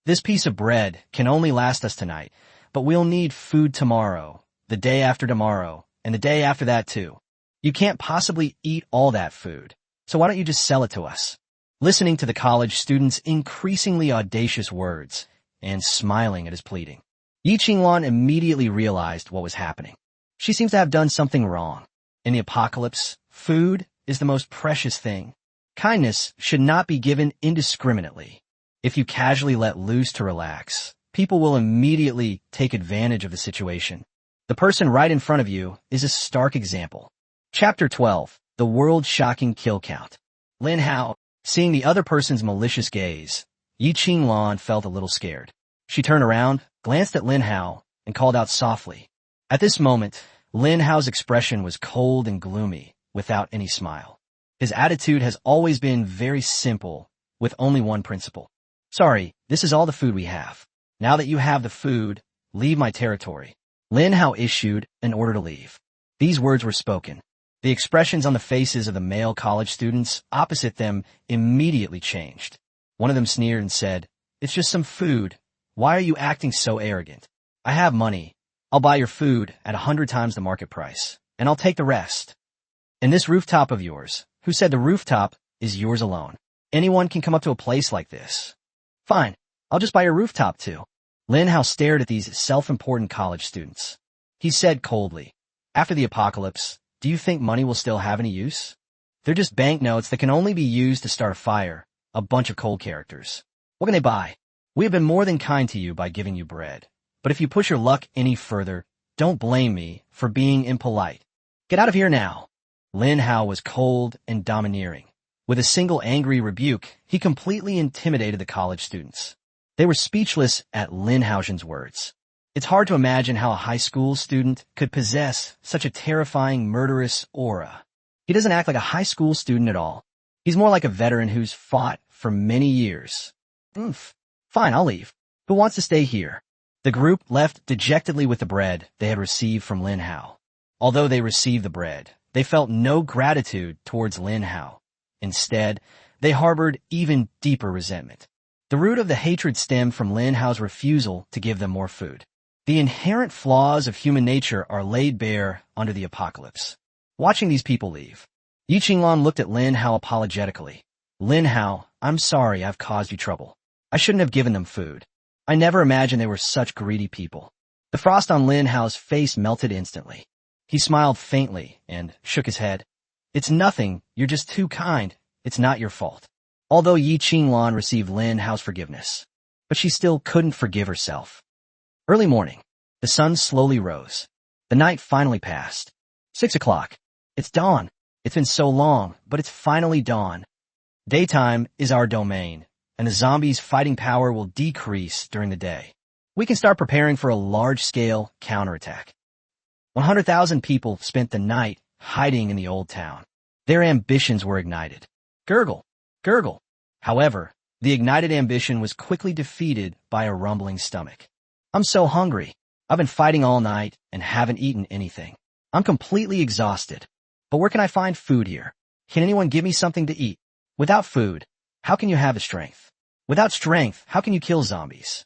This piece of bread can only last us tonight, but we'll need food tomorrow, the day after tomorrow, and the day after that too. You can't possibly eat all that food, so why don't you just sell it to us? Listening to the college student's increasingly audacious words and smiling at his pleading, Yi Qinglan immediately realized what was happening. She seems to have done something wrong. In the apocalypse, food is the most precious thing. Kindness should not be given indiscriminately. If you casually let loose to relax, people will immediately take advantage of the situation. The person right in front of you is a stark example. Chapter 12, The World-Shocking Kill Count. Lin Hao, seeing the other person's malicious gaze, Yi Qinglan felt a little scared. She turned around, glanced at Lin Hao, and called out softly. At this moment, Lin Hao's expression was cold and gloomy, without any smile. His attitude has always been very simple, with only one principle. Sorry, this is all the food we have. Now that you have the food, leave my territory. Lin Hao issued an order to leave. These words were spoken. The expressions on the faces of the male college students opposite them immediately changed. One of them sneered and said, It's just some food. Why are you acting so arrogant? I have money. I'll buy your food at 100 times the market price, and I'll take the rest. And this rooftop of yours, who said the rooftop is yours alone? Anyone can come up to a place like this. Fine, I'll just buy your rooftop too. Lin Hao stared at these self-important college students. He said coldly, After the apocalypse, do you think money will still have any use? They're just banknotes that can only be used to start a fire, a bunch of cold characters. What can they buy? We have been more than kind to you by giving you bread. But if you push your luck any further, don't blame me for being impolite. Get out of here now. Lin Hao was cold and domineering. With a single angry rebuke, he completely intimidated the college students. They were speechless at Lin Hao's words. It's hard to imagine how a high school student could possess such a terrifying, murderous aura. He doesn't act like a high school student at all. He's more like a veteran who's fought for many years. Fine, I'll leave. Who wants to stay here? The group left dejectedly with the bread they had received from Lin Hao. Although they received the bread, they felt no gratitude towards Lin Hao. Instead, they harbored even deeper resentment. The root of the hatred stemmed from Lin Hao's refusal to give them more food. The inherent flaws of human nature are laid bare under the apocalypse. Watching these people leave, Yi Qinglan looked at Lin Hao apologetically. Lin Hao, I'm sorry I've caused you trouble. I shouldn't have given them food. I never imagined they were such greedy people. The frost on Lin Hao's face melted instantly. He smiled faintly and shook his head. It's nothing, you're just too kind. It's not your fault. Although Yi Qinglan received Lin Hao's forgiveness, but she still couldn't forgive herself. Early morning. The sun slowly rose. The night finally passed. 6 o'clock. It's dawn. It's been so long, but it's finally dawn. Daytime is our domain, and the zombies' fighting power will decrease during the day. We can start preparing for a large-scale counterattack. 100,000 people spent the night hiding in the old town. Their ambitions were ignited. Gurgle, gurgle. However, the ignited ambition was quickly defeated by a rumbling stomach. I'm so hungry. I've been fighting all night and haven't eaten anything. I'm completely exhausted. But where can I find food here? Can anyone give me something to eat? Without food, how can you have the strength? Without strength, how can you kill zombies?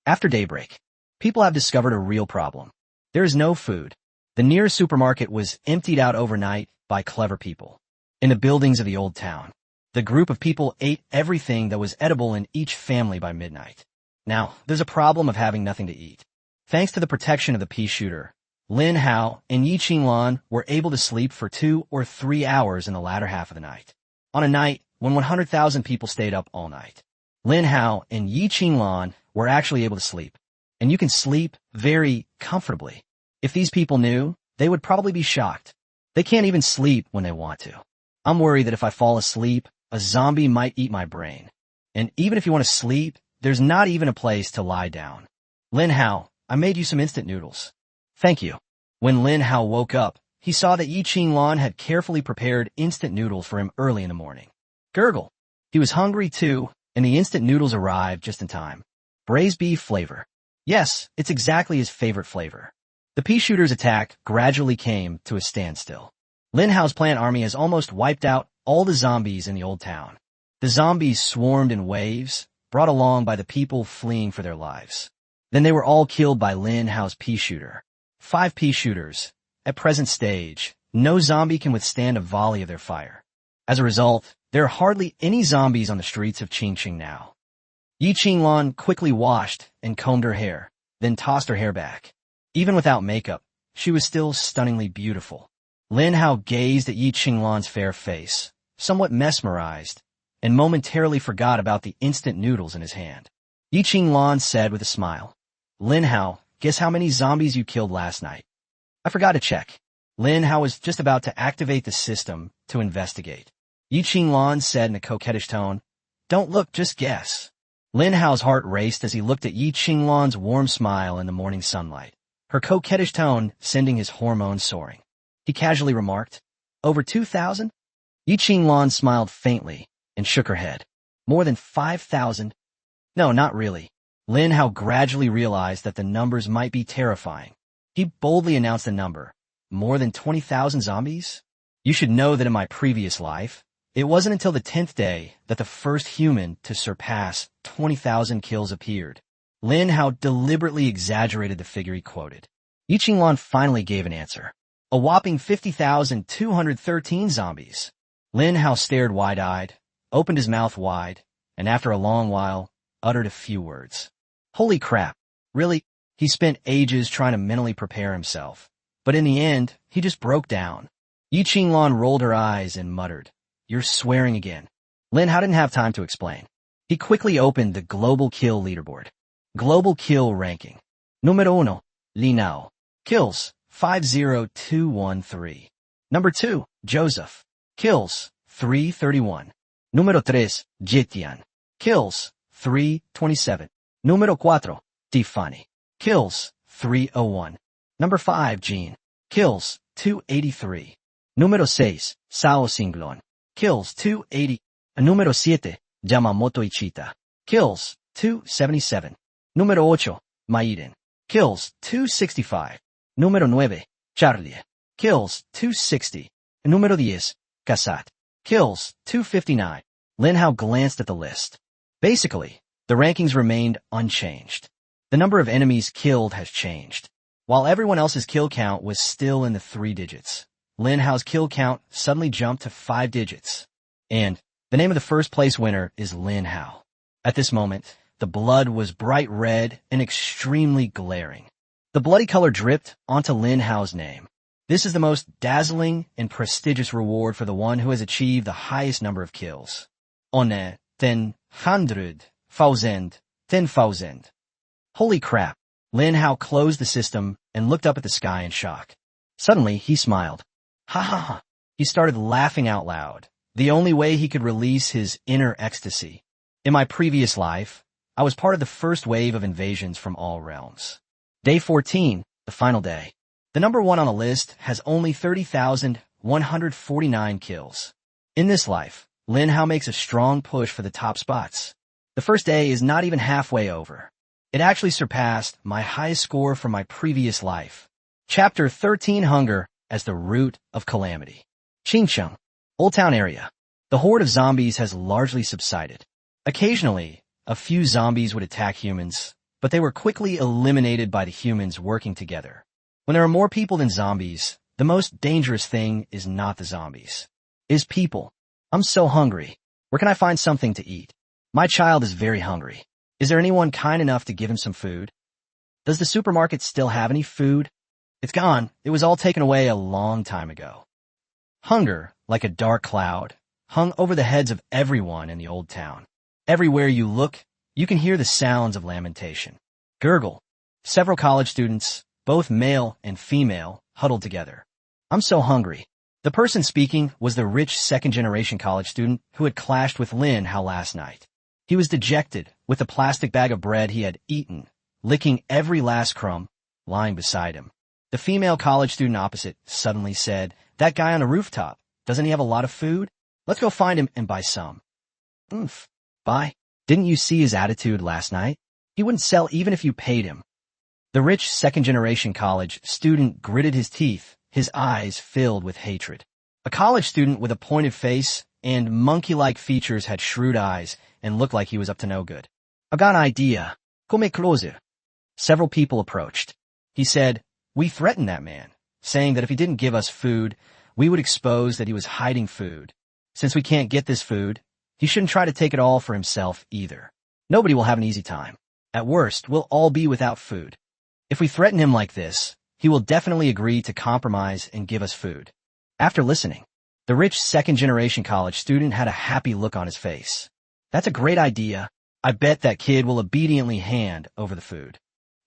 After daybreak, people have discovered a real problem. There is no food. The nearest supermarket was emptied out overnight by clever people. In the buildings of the old town, the group of people ate everything that was edible in each family by midnight. Now, there's a problem of having nothing to eat. Thanks to the protection of the pea shooter, Lin Hao and Yi Qinglan were able to sleep for 2 or 3 hours in the latter half of the night. On a night when 100,000 people stayed up all night, Lin Hao and Yi Qinglan were actually able to sleep. And you can sleep very comfortably. If these people knew, they would probably be shocked. They can't even sleep when they want to. I'm worried that if I fall asleep, a zombie might eat my brain. And even if you want to sleep, there's not even a place to lie down. Lin Hao, I made you some instant noodles. Thank you. When Lin Hao woke up, he saw that Yi Qinglan had carefully prepared instant noodles for him early in the morning. Gurgle. He was hungry too, and the instant noodles arrived just in time. Braised beef flavor. Yes, it's exactly his favorite flavor. The pea shooter's attack gradually came to a standstill. Lin Hao's plant army has almost wiped out all the zombies in the old town. The zombies swarmed in waves, brought along by the people fleeing for their lives. Then they were all killed by Lin Hao's pea shooter. 5 pea shooters. At present stage, no zombie can withstand a volley of their fire. As a result, there are hardly any zombies on the streets of Qingqing now. Yi Qinglan quickly washed and combed her hair, then tossed her hair back. Even without makeup, she was still stunningly beautiful. Lin Hao gazed at Yi Qinglan's fair face, somewhat mesmerized, and momentarily forgot about the instant noodles in his hand. Yi Qinglan said with a smile, Lin Hao, guess how many zombies you killed last night? I forgot to check. Lin Hao was just about to activate the system to investigate. Yi Qinglan said in a coquettish tone, Don't look, just guess. Lin Hao's heart raced as he looked at Yi Qinglan's warm smile in the morning sunlight, her coquettish tone sending his hormones soaring. He casually remarked, Over 2,000? Yi Qinglan smiled faintly and shook her head. More than 5,000? No, not really. Lin Hao gradually realized that the numbers might be terrifying. He boldly announced a number. More than 20,000 zombies? You should know that in my previous life, it wasn't until the 10th day that the first human to surpass 20,000 kills appeared. Lin Hao deliberately exaggerated the figure he quoted. Yi Qinglan finally gave an answer. A whopping 50,213 zombies. Lin Hao stared wide-eyed, opened his mouth wide, and after a long while, uttered a few words. Holy crap. Really? He spent ages trying to mentally prepare himself. But in the end, he just broke down. Yi Qinglan rolled her eyes and muttered, You're swearing again. Lin Hao didn't have time to explain. He quickly opened the global kill leaderboard. Global kill ranking. Numero uno, Lin Hao. Kills, 50213. Number 2, Joseph. Kills, 331. Número 3, Jitian. Kills, 327. Número 4, Tiffany. Kills, 301. Number 5, Jean. Kills, 283. Número 6, Sao Singlon. Kills, 280. Número 7, Yamamoto Ichita. Kills, 277. Número 8, Maiden. Kills, 265. Número 9, Charlie. Kills, 260. Número 10, Casat. Kills, 259. Lin Hao glanced at the list. Basically, the rankings remained unchanged. The number of enemies killed has changed. While everyone else's kill count was still in the 3 digits, Lin Hao's kill count suddenly jumped to 5 digits. And the name of the first place winner is Lin Hao. At this moment, the blood was bright red and extremely glaring. The bloody color dripped onto Lin Hao's name. This is the most dazzling and prestigious reward for the one who has achieved the highest number of kills. One, 10,000, 10,000. Holy crap! Lin Hao closed the system and looked up at the sky in shock. Suddenly, he smiled. Ha ha ha! He started laughing out loud, the only way he could release his inner ecstasy. In my previous life, I was part of the first wave of invasions from all realms. Day 14, the final day. The number 1 on the list has only 30,149 kills. In this life, Lin Hao makes a strong push for the top spots. The first day is not even halfway over. It actually surpassed my highest score from my previous life. Chapter 13, Hunger as the Root of Calamity. Qingcheng, Old Town area. The horde of zombies has largely subsided. Occasionally, a few zombies would attack humans, but they were quickly eliminated by the humans working together. When there are more people than zombies, the most dangerous thing is not the zombies. It is people. I'm so hungry. Where can I find something to eat? My child is very hungry. Is there anyone kind enough to give him some food? Does the supermarket still have any food? It's gone. It was all taken away a long time ago. Hunger, like a dark cloud, hung over the heads of everyone in the old town. Everywhere you look, you can hear the sounds of lamentation. Gurgle. Several college students, both male and female, huddled together. I'm so hungry. The person speaking was the rich second-generation college student who had clashed with Lin Hao last night. He was dejected, with the plastic bag of bread he had eaten, licking every last crumb, lying beside him. The female college student opposite suddenly said, "That guy on the rooftop, doesn't he have a lot of food? Let's go find him and buy some." "Oomph. Buy? Didn't you see his attitude last night? He wouldn't sell even if you paid him." The rich second-generation college student gritted his teeth, his eyes filled with hatred. A college student with a pointed face and monkey-like features had shrewd eyes and looked like he was up to no good. "I got an idea. Come closer." Several people approached. He said, "We threatened that man, saying that if he didn't give us food, we would expose that he was hiding food. Since we can't get this food, he shouldn't try to take it all for himself either. Nobody will have an easy time. At worst, we'll all be without food. If we threaten him like this, he will definitely agree to compromise and give us food." After listening, the rich second-generation college student had a happy look on his face. "That's a great idea. I bet that kid will obediently hand over the food.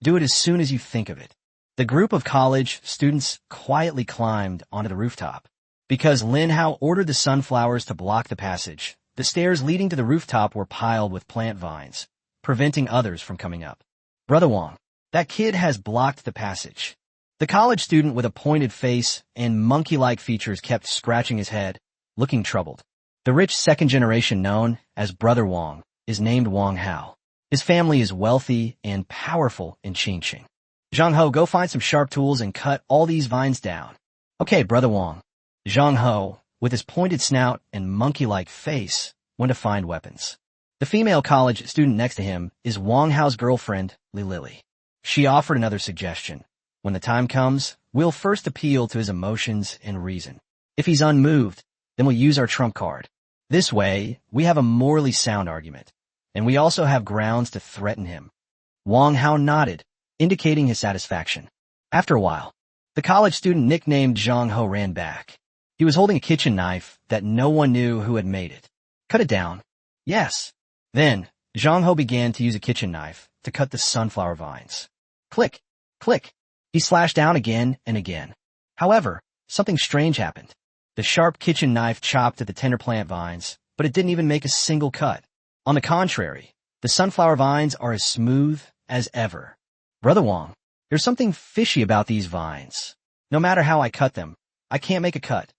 Do it as soon as you think of it." The group of college students quietly climbed onto the rooftop. Because Lin Hao ordered the sunflowers to block the passage, the stairs leading to the rooftop were piled with plant vines, preventing others from coming up. "Brother Wong, that kid has blocked the passage." The college student with a pointed face and monkey-like features kept scratching his head, looking troubled. The rich second generation known as Brother Wong is named Wong Hao. His family is wealthy and powerful in Qingcheng. "Zhang Ho, go find some sharp tools and cut all these vines down." "Okay, Brother Wong." Zhang Ho, with his pointed snout and monkey-like face, went to find weapons. The female college student next to him is Wong Hao's girlfriend, Li Lily. She offered another suggestion. "When the time comes, we'll first appeal to his emotions and reason. If he's unmoved, then we'll use our trump card. This way, we have a morally sound argument, and we also have grounds to threaten him." Wong Hao nodded, indicating his satisfaction. After a while, the college student nicknamed Zhang Ho ran back. He was holding a kitchen knife that no one knew who had made it. "Cut it down." "Yes." Then, Zhang Ho began to use a kitchen knife to cut the sunflower vines. Click, click. He slashed down again and again. However, something strange happened. The sharp kitchen knife chopped at the tender plant vines, but it didn't even make a single cut. On the contrary, the sunflower vines are as smooth as ever. Brother Wong, there's something fishy about these vines. No matter how I cut them, I can't make a cut.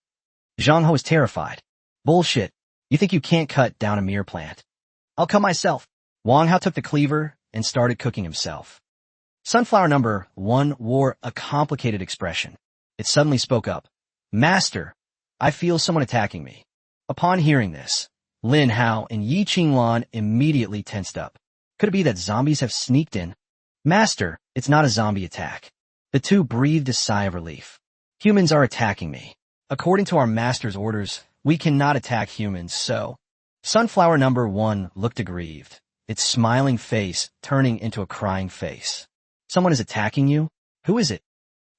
Zhang Ho is terrified. Bullshit. You think you can't cut down a mere plant? I'll cut myself. Wang Hao took the cleaver and started cooking himself. Sunflower number 1 wore a complicated expression. It suddenly spoke up. Master, I feel someone attacking me. Upon hearing this, Lin Hao and Yi Qinglan immediately tensed up. Could it be that zombies have sneaked in? Master, it's not a zombie attack. The two breathed a sigh of relief. Humans are attacking me. According to our master's orders, we cannot attack humans, so... Sunflower number 1 looked aggrieved, its smiling face turning into a crying face. Someone is attacking you? Who is it?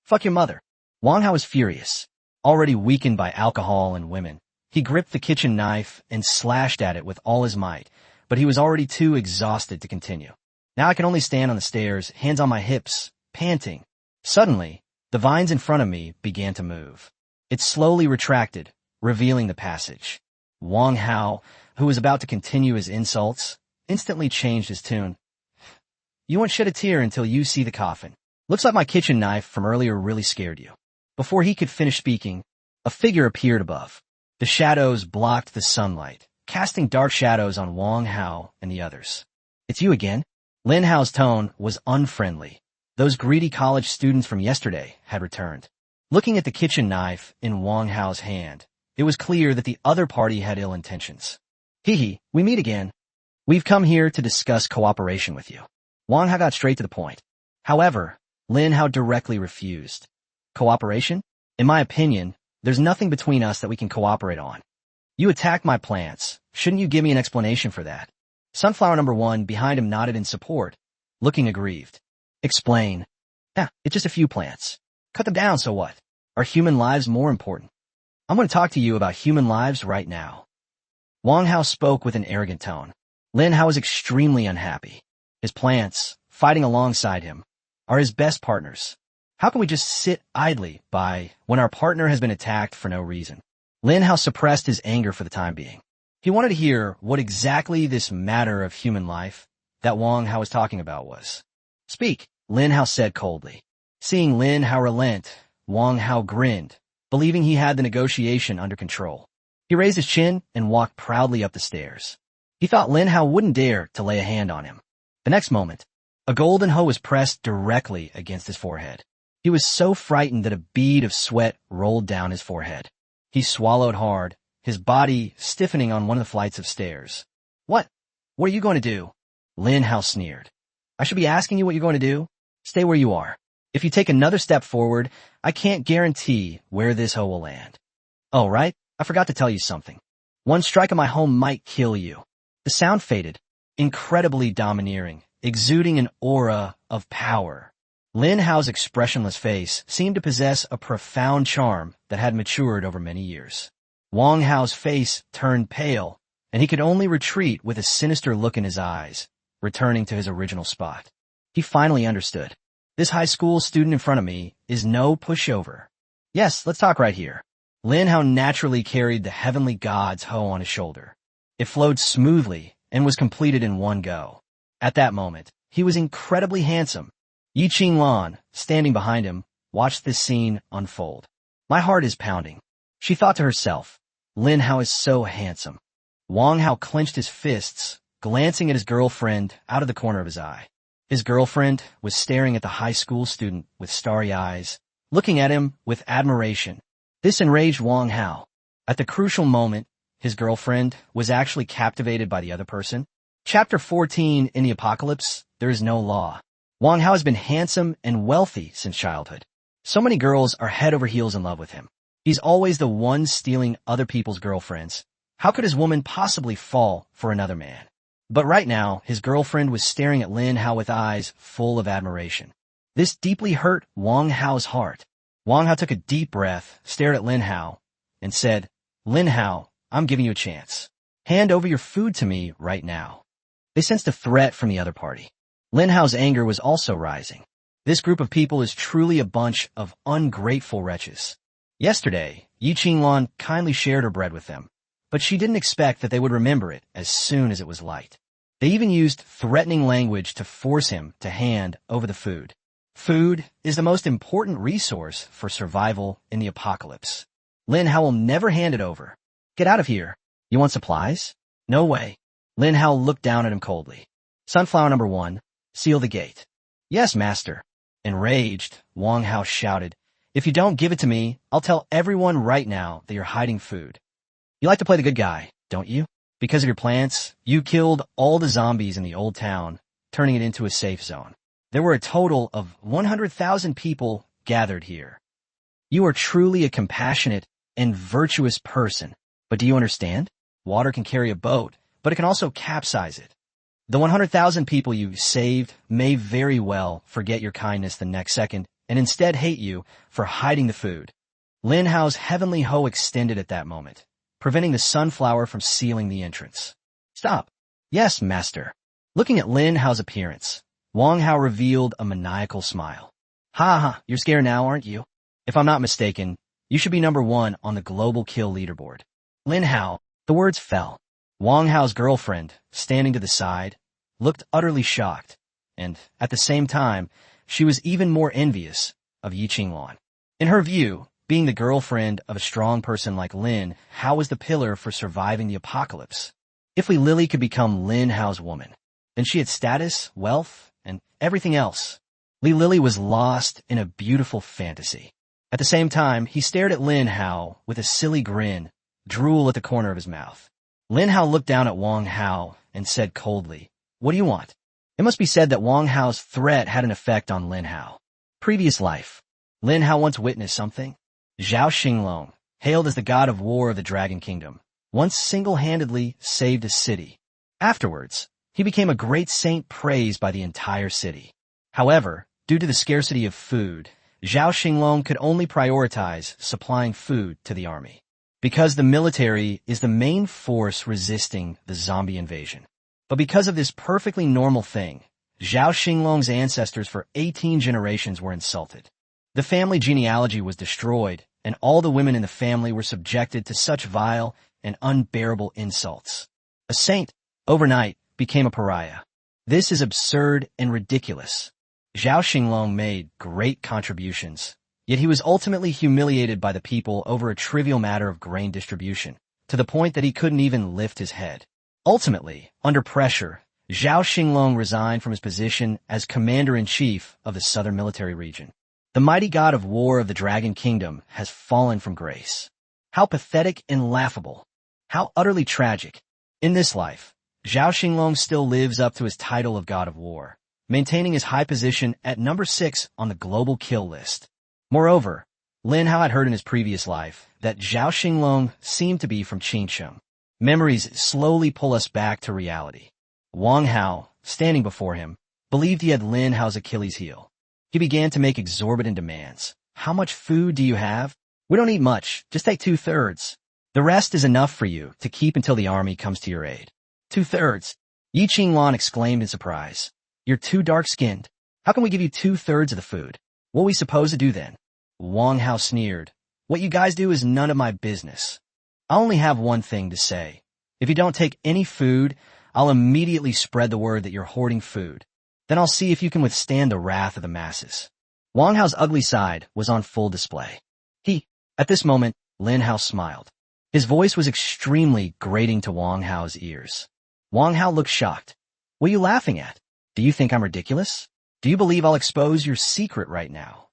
Fuck your mother. Wang Hao was furious. Already weakened by alcohol and women, he gripped the kitchen knife and slashed at it with all his might, but he was already too exhausted to continue. Now I can only stand on the stairs, hands on my hips, panting. Suddenly, the vines in front of me began to move. It slowly retracted, revealing the passage. Wang Hao, who was about to continue his insults, instantly changed his tune. You won't shed a tear until you see the coffin. Looks like my kitchen knife from earlier really scared you. Before he could finish speaking, a figure appeared above. The shadows blocked the sunlight, casting dark shadows on Wang Hao and the others. It's you again? Lin Hao's tone was unfriendly. Those greedy college students from yesterday had returned. Looking at the kitchen knife in Wang Hao's hand, it was clear that the other party had ill intentions. Hee, we meet again. We've come here to discuss cooperation with you. Wang Hao got straight to the point. However, Lin Hao directly refused. Cooperation? In my opinion, there's nothing between us that we can cooperate on. You attacked my plants. Shouldn't you give me an explanation for that? Sunflower number 1 behind him nodded in support, looking aggrieved. Explain. Yeah, it's just a few plants. Cut them down, so what? Are human lives more important? I'm going to talk to you about human lives right now. Wang Hao spoke with an arrogant tone. Lin Hao was extremely unhappy. His plants, fighting alongside him, are his best partners. How can we just sit idly by when our partner has been attacked for no reason? Lin Hao suppressed his anger for the time being. He wanted to hear what exactly this matter of human life that Wang Hao was talking about was. Speak, Lin Hao said coldly. Seeing Lin Hao relent, Wang Hao grinned, believing he had the negotiation under control. He raised his chin and walked proudly up the stairs. He thought Lin Hao wouldn't dare to lay a hand on him. The next moment, a golden hoe was pressed directly against his forehead. He was so frightened that a bead of sweat rolled down his forehead. He swallowed hard, his body stiffening on one of the flights of stairs. What? What are you going to do? Lin Hao sneered. I should be asking you what you're going to do? Stay where you are. If you take another step forward, I can't guarantee where this hoe will land. Oh, right? I forgot to tell you something. One strike of my hoe might kill you. The sound faded, incredibly domineering, exuding an aura of power. Lin Hao's expressionless face seemed to possess a profound charm that had matured over many years. Wang Hao's face turned pale, and he could only retreat with a sinister look in his eyes, returning to his original spot. He finally understood. This high school student in front of me is no pushover. Yes, let's talk right here. Lin Hao naturally carried the heavenly god's hoe on his shoulder. It flowed smoothly and was completed in one go. At that moment, he was incredibly handsome. Yi Qinglan, standing behind him, watched this scene unfold. My heart is pounding. She thought to herself, Lin Hao is so handsome. Wang Hao clenched his fists, glancing at his girlfriend out of the corner of his eye. His girlfriend was staring at the high school student with starry eyes, looking at him with admiration. This enraged Wang Hao. At the crucial moment, his girlfriend was actually captivated by the other person. Chapter 14 in the Apocalypse, There is no law. Wang Hao has been handsome and wealthy since childhood. So many girls are head over heels in love with him. He's always the one stealing other people's girlfriends. How could his woman possibly fall for another man? But right now, his girlfriend was staring at Lin Hao with eyes full of admiration. This deeply hurt Wang Hao's heart. Wang Hao took a deep breath, stared at Lin Hao, and said, Lin Hao, I'm giving you a chance. Hand over your food to me right now. They sensed a threat from the other party. Lin Hao's anger was also rising. This group of people is truly a bunch of ungrateful wretches. Yesterday, Yi Qinglan kindly shared her bread with them, but she didn't expect that they would remember it as soon as it was light. They even used threatening language to force him to hand over the food. Food is the most important resource for survival in the apocalypse. Lin Hao will never hand it over. Get out of here. You want supplies? No way. Lin Hao looked down at him coldly. Sunflower number 1, seal the gate. Yes, master. Enraged, Wang Hao shouted, if you don't give it to me, I'll tell everyone right now that you're hiding food. You like to play the good guy, don't you? Because of your plants, you killed all the zombies in the old town, turning it into a safe zone. There were a total of 100,000 people gathered here. You are truly a compassionate and virtuous person. But do you understand? Water can carry a boat, but it can also capsize it. The 100,000 people you saved may very well forget your kindness the next second and instead hate you for hiding the food. Lin Hao's heavenly hoe extended at that moment, preventing the sunflower from sealing the entrance. Stop. Yes, master. Looking at Lin Hao's appearance, Wang Hao revealed a maniacal smile. Ha ha, you're scared now, aren't you? If I'm not mistaken, you should be number 1 on the global kill leaderboard. Lin Hao, the words fell. Wang Hao's girlfriend, standing to the side, looked utterly shocked, and, at the same time, she was even more envious of Yi Qinglan. In her view, being the girlfriend of a strong person like Lin Hao was the pillar for surviving the apocalypse. If Li Lily could become Lin Hao's woman, then she had status, wealth, and everything else. Li Lily was lost in a beautiful fantasy. At the same time, he stared at Lin Hao with a silly grin, drool at the corner of his mouth. Lin Hao looked down at Wang Hao and said coldly, what do you want? It must be said that Wang Hao's threat had an effect on Lin Hao. Previous life. Lin Hao once witnessed something. Zhao Xinglong, hailed as the god of war of the Dragon Kingdom, once single-handedly saved a city. Afterwards, he became a great saint praised by the entire city. However, due to the scarcity of food, Zhao Xinglong could only prioritize supplying food to the army. Because the military is the main force resisting the zombie invasion. But because of this perfectly normal thing, Zhao Xinglong's ancestors for 18 generations were insulted. The family genealogy was destroyed, and all the women in the family were subjected to such vile and unbearable insults. A saint, overnight, became a pariah. This is absurd and ridiculous. Zhao Xinglong made great contributions, yet he was ultimately humiliated by the people over a trivial matter of grain distribution, to the point that he couldn't even lift his head. Ultimately, under pressure, Zhao Xinglong resigned from his position as commander-in-chief of the southern military region. The mighty god of war of the Dragon Kingdom has fallen from grace. How pathetic and laughable. How utterly tragic. In this life, Zhao Xinglong still lives up to his title of god of war, maintaining his high position at number 6 on the global kill list. Moreover, Lin Hao had heard in his previous life that Zhao Xinglong seemed to be from Qingsheng. Memories slowly pull us back to reality. Wang Hao, standing before him, believed he had Lin Hao's Achilles heel. He began to make exorbitant demands. How much food do you have? We don't need much, just take 2/3. The rest is enough for you to keep until the army comes to your aid. 2/3. Yi Qinglan exclaimed in surprise. You're too dark-skinned. How can we give you 2/3 of the food? What are we supposed to do then? Wang Hao sneered. What you guys do is none of my business. I only have one thing to say. If you don't take any food, I'll immediately spread the word that you're hoarding food. Then I'll see if you can withstand the wrath of the masses. Wang Hao's ugly side was on full display. At this moment, Lin Hao smiled. His voice was extremely grating to Wang Hao's ears. Wang Hao looked shocked. What are you laughing at? Do you think I'm ridiculous? Do you believe I'll expose your secret right now?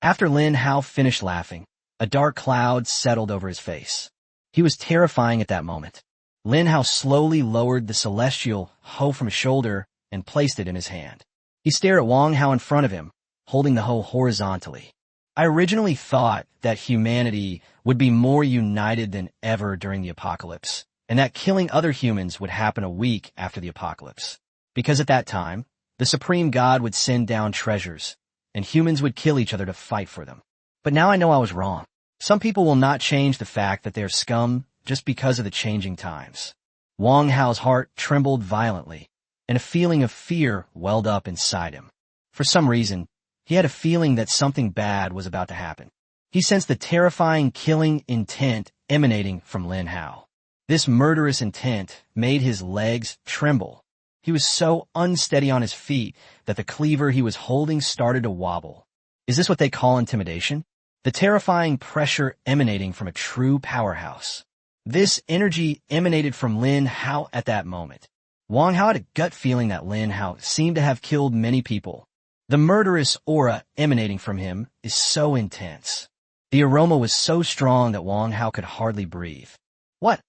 After Lin Hao finished laughing, a dark cloud settled over his face. He was terrifying at that moment. Lin Hao slowly lowered the celestial hoe from his shoulder and placed it in his hand. He stared at Wang Hao in front of him, holding the hoe horizontally. I originally thought that humanity would be more united than ever during the apocalypse, and that killing other humans would happen a week after the apocalypse. Because at that time, the supreme god would send down treasures, and humans would kill each other to fight for them. But now I know I was wrong. Some people will not change the fact that they're scum just because of the changing times. Wang Hao's heart trembled violently, and a feeling of fear welled up inside him. For some reason, he had a feeling that something bad was about to happen. He sensed the terrifying killing intent emanating from Lin Hao. This murderous intent made his legs tremble. He was so unsteady on his feet that the cleaver he was holding started to wobble. Is this what they call intimidation? The terrifying pressure emanating from a true powerhouse. This energy emanated from Lin Hao at that moment. Wang Hao had a gut feeling that Lin Hao seemed to have killed many people. The murderous aura emanating from him is so intense. The aroma was so strong that Wang Hao could hardly breathe. What?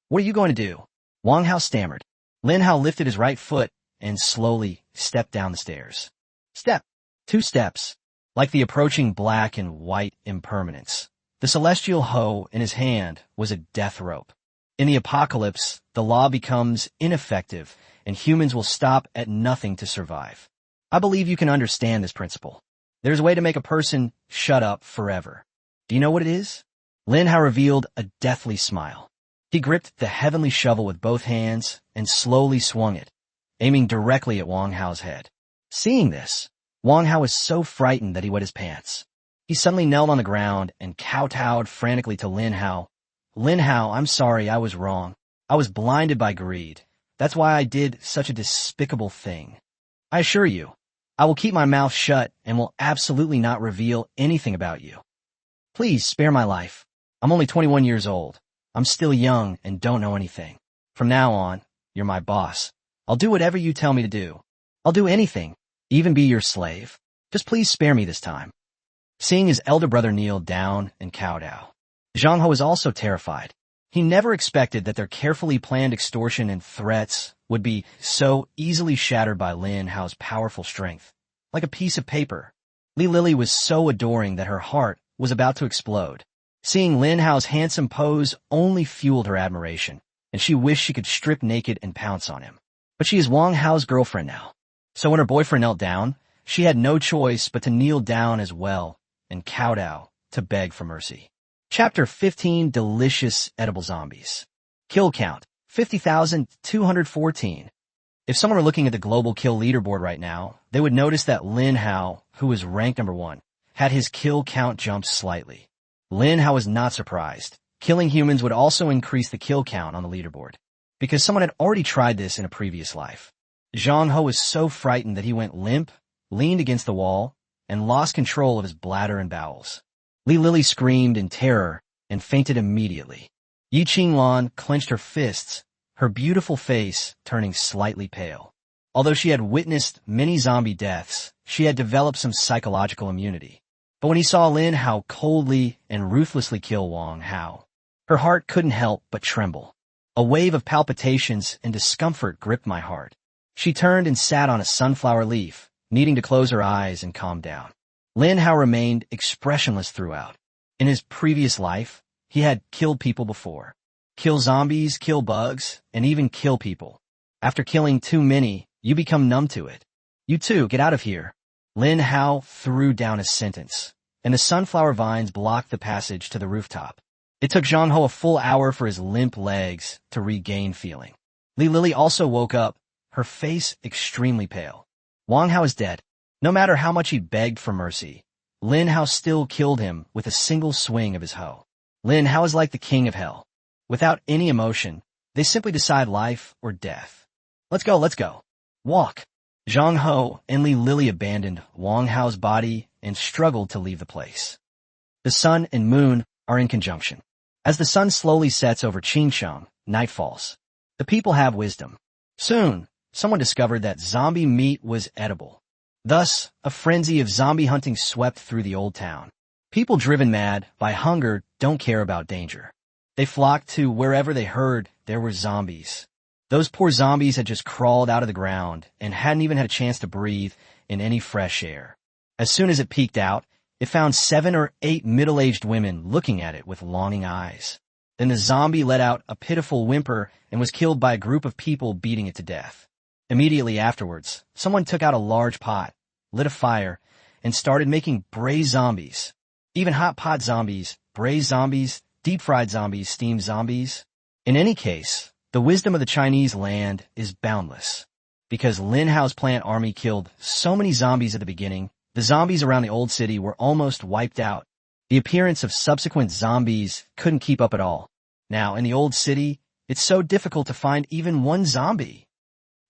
What are you going to do? Wang Hao stammered. Lin Hao lifted his right foot and slowly stepped down the stairs. Step. 2 steps. Like the approaching black and white impermanence. The celestial hoe in his hand was a death rope. In the apocalypse, the law becomes ineffective and humans will stop at nothing to survive. I believe you can understand this principle. There's a way to make a person shut up forever. Do you know what it is? Lin Hao revealed a deathly smile. He gripped the heavenly shovel with both hands and slowly swung it, aiming directly at Wang Hao's head. Seeing this, Wang Hao was so frightened that he wet his pants. He suddenly knelt on the ground and kowtowed frantically to Lin Hao. Lin Hao, I'm sorry, I was wrong. I was blinded by greed. That's why I did such a despicable thing. I assure you, I will keep my mouth shut and will absolutely not reveal anything about you. Please spare my life. I'm only 21 years old. I'm still young and don't know anything. From now on, you're my boss. I'll do whatever you tell me to do. I'll do anything, even be your slave. Just please spare me this time. Seeing his elder brother kneel down and kowtow, Zhang He was also terrified. He never expected that their carefully planned extortion and threats would be so easily shattered by Lin Hao's powerful strength. Like a piece of paper, Li Lily was so adoring that her heart was about to explode. Seeing Lin Hao's handsome pose only fueled her admiration, and she wished she could strip naked and pounce on him. But she is Wang Hao's girlfriend now. So when her boyfriend knelt down, she had no choice but to kneel down as well and kowtow to beg for mercy. Chapter 15, Delicious Edible Zombies. Kill count, 50,214. If someone were looking at the global kill leaderboard right now, they would notice that Lin Hao, who was ranked number 1, had his kill count jumped slightly. Lin Hao was not surprised. Killing humans would also increase the kill count on the leaderboard, because someone had already tried this in a previous life. Zhang He was so frightened that he went limp, leaned against the wall, and lost control of his bladder and bowels. Li Lily screamed in terror and fainted immediately. Yi Qinglan clenched her fists, her beautiful face turning slightly pale. Although she had witnessed many zombie deaths, she had developed some psychological immunity. But when he saw Lin Hao coldly and ruthlessly kill Wang Hao, her heart couldn't help but tremble. A wave of palpitations and discomfort gripped my heart. She turned and sat on a sunflower leaf, needing to close her eyes and calm down. Lin Hao remained expressionless throughout. In his previous life, he had killed people before. Kill zombies, kill bugs, and even kill people. After killing too many, you become numb to it. You too, get out of here. Lin Hao threw down his sentence, and the sunflower vines blocked the passage to the rooftop. It took Zhang He a full hour for his limp legs to regain feeling. Li Lily also woke up, her face extremely pale. Wang Hao is dead. No matter how much he begged for mercy, Lin Hao still killed him with a single swing of his hoe. Lin Hao is like the king of hell. Without any emotion, they simply decide life or death. Let's go, let's go. Walk. Zhang He and Li Lily abandoned Wang Hao's body and struggled to leave the place. The sun and moon are in conjunction. As the sun slowly sets over Qingsheng, night falls. The people have wisdom. Soon, someone discovered that zombie meat was edible. Thus, a frenzy of zombie hunting swept through the old town. People driven mad by hunger don't care about danger. They flocked to wherever they heard there were zombies. Those poor zombies had just crawled out of the ground and hadn't even had a chance to breathe in any fresh air. As soon as it peeked out, it found 7 or 8 middle-aged women looking at it with longing eyes. Then the zombie let out a pitiful whimper and was killed by a group of people beating it to death. Immediately afterwards, someone took out a large pot, lit a fire, and started making braised zombies. Even hot pot zombies, braised zombies, deep-fried zombies, steamed zombies. In any case, the wisdom of the Chinese land is boundless. Because Lin Hao's plant army killed so many zombies at the beginning, the zombies around the old city were almost wiped out. The appearance of subsequent zombies couldn't keep up at all. Now, in the old city, it's so difficult to find even one zombie.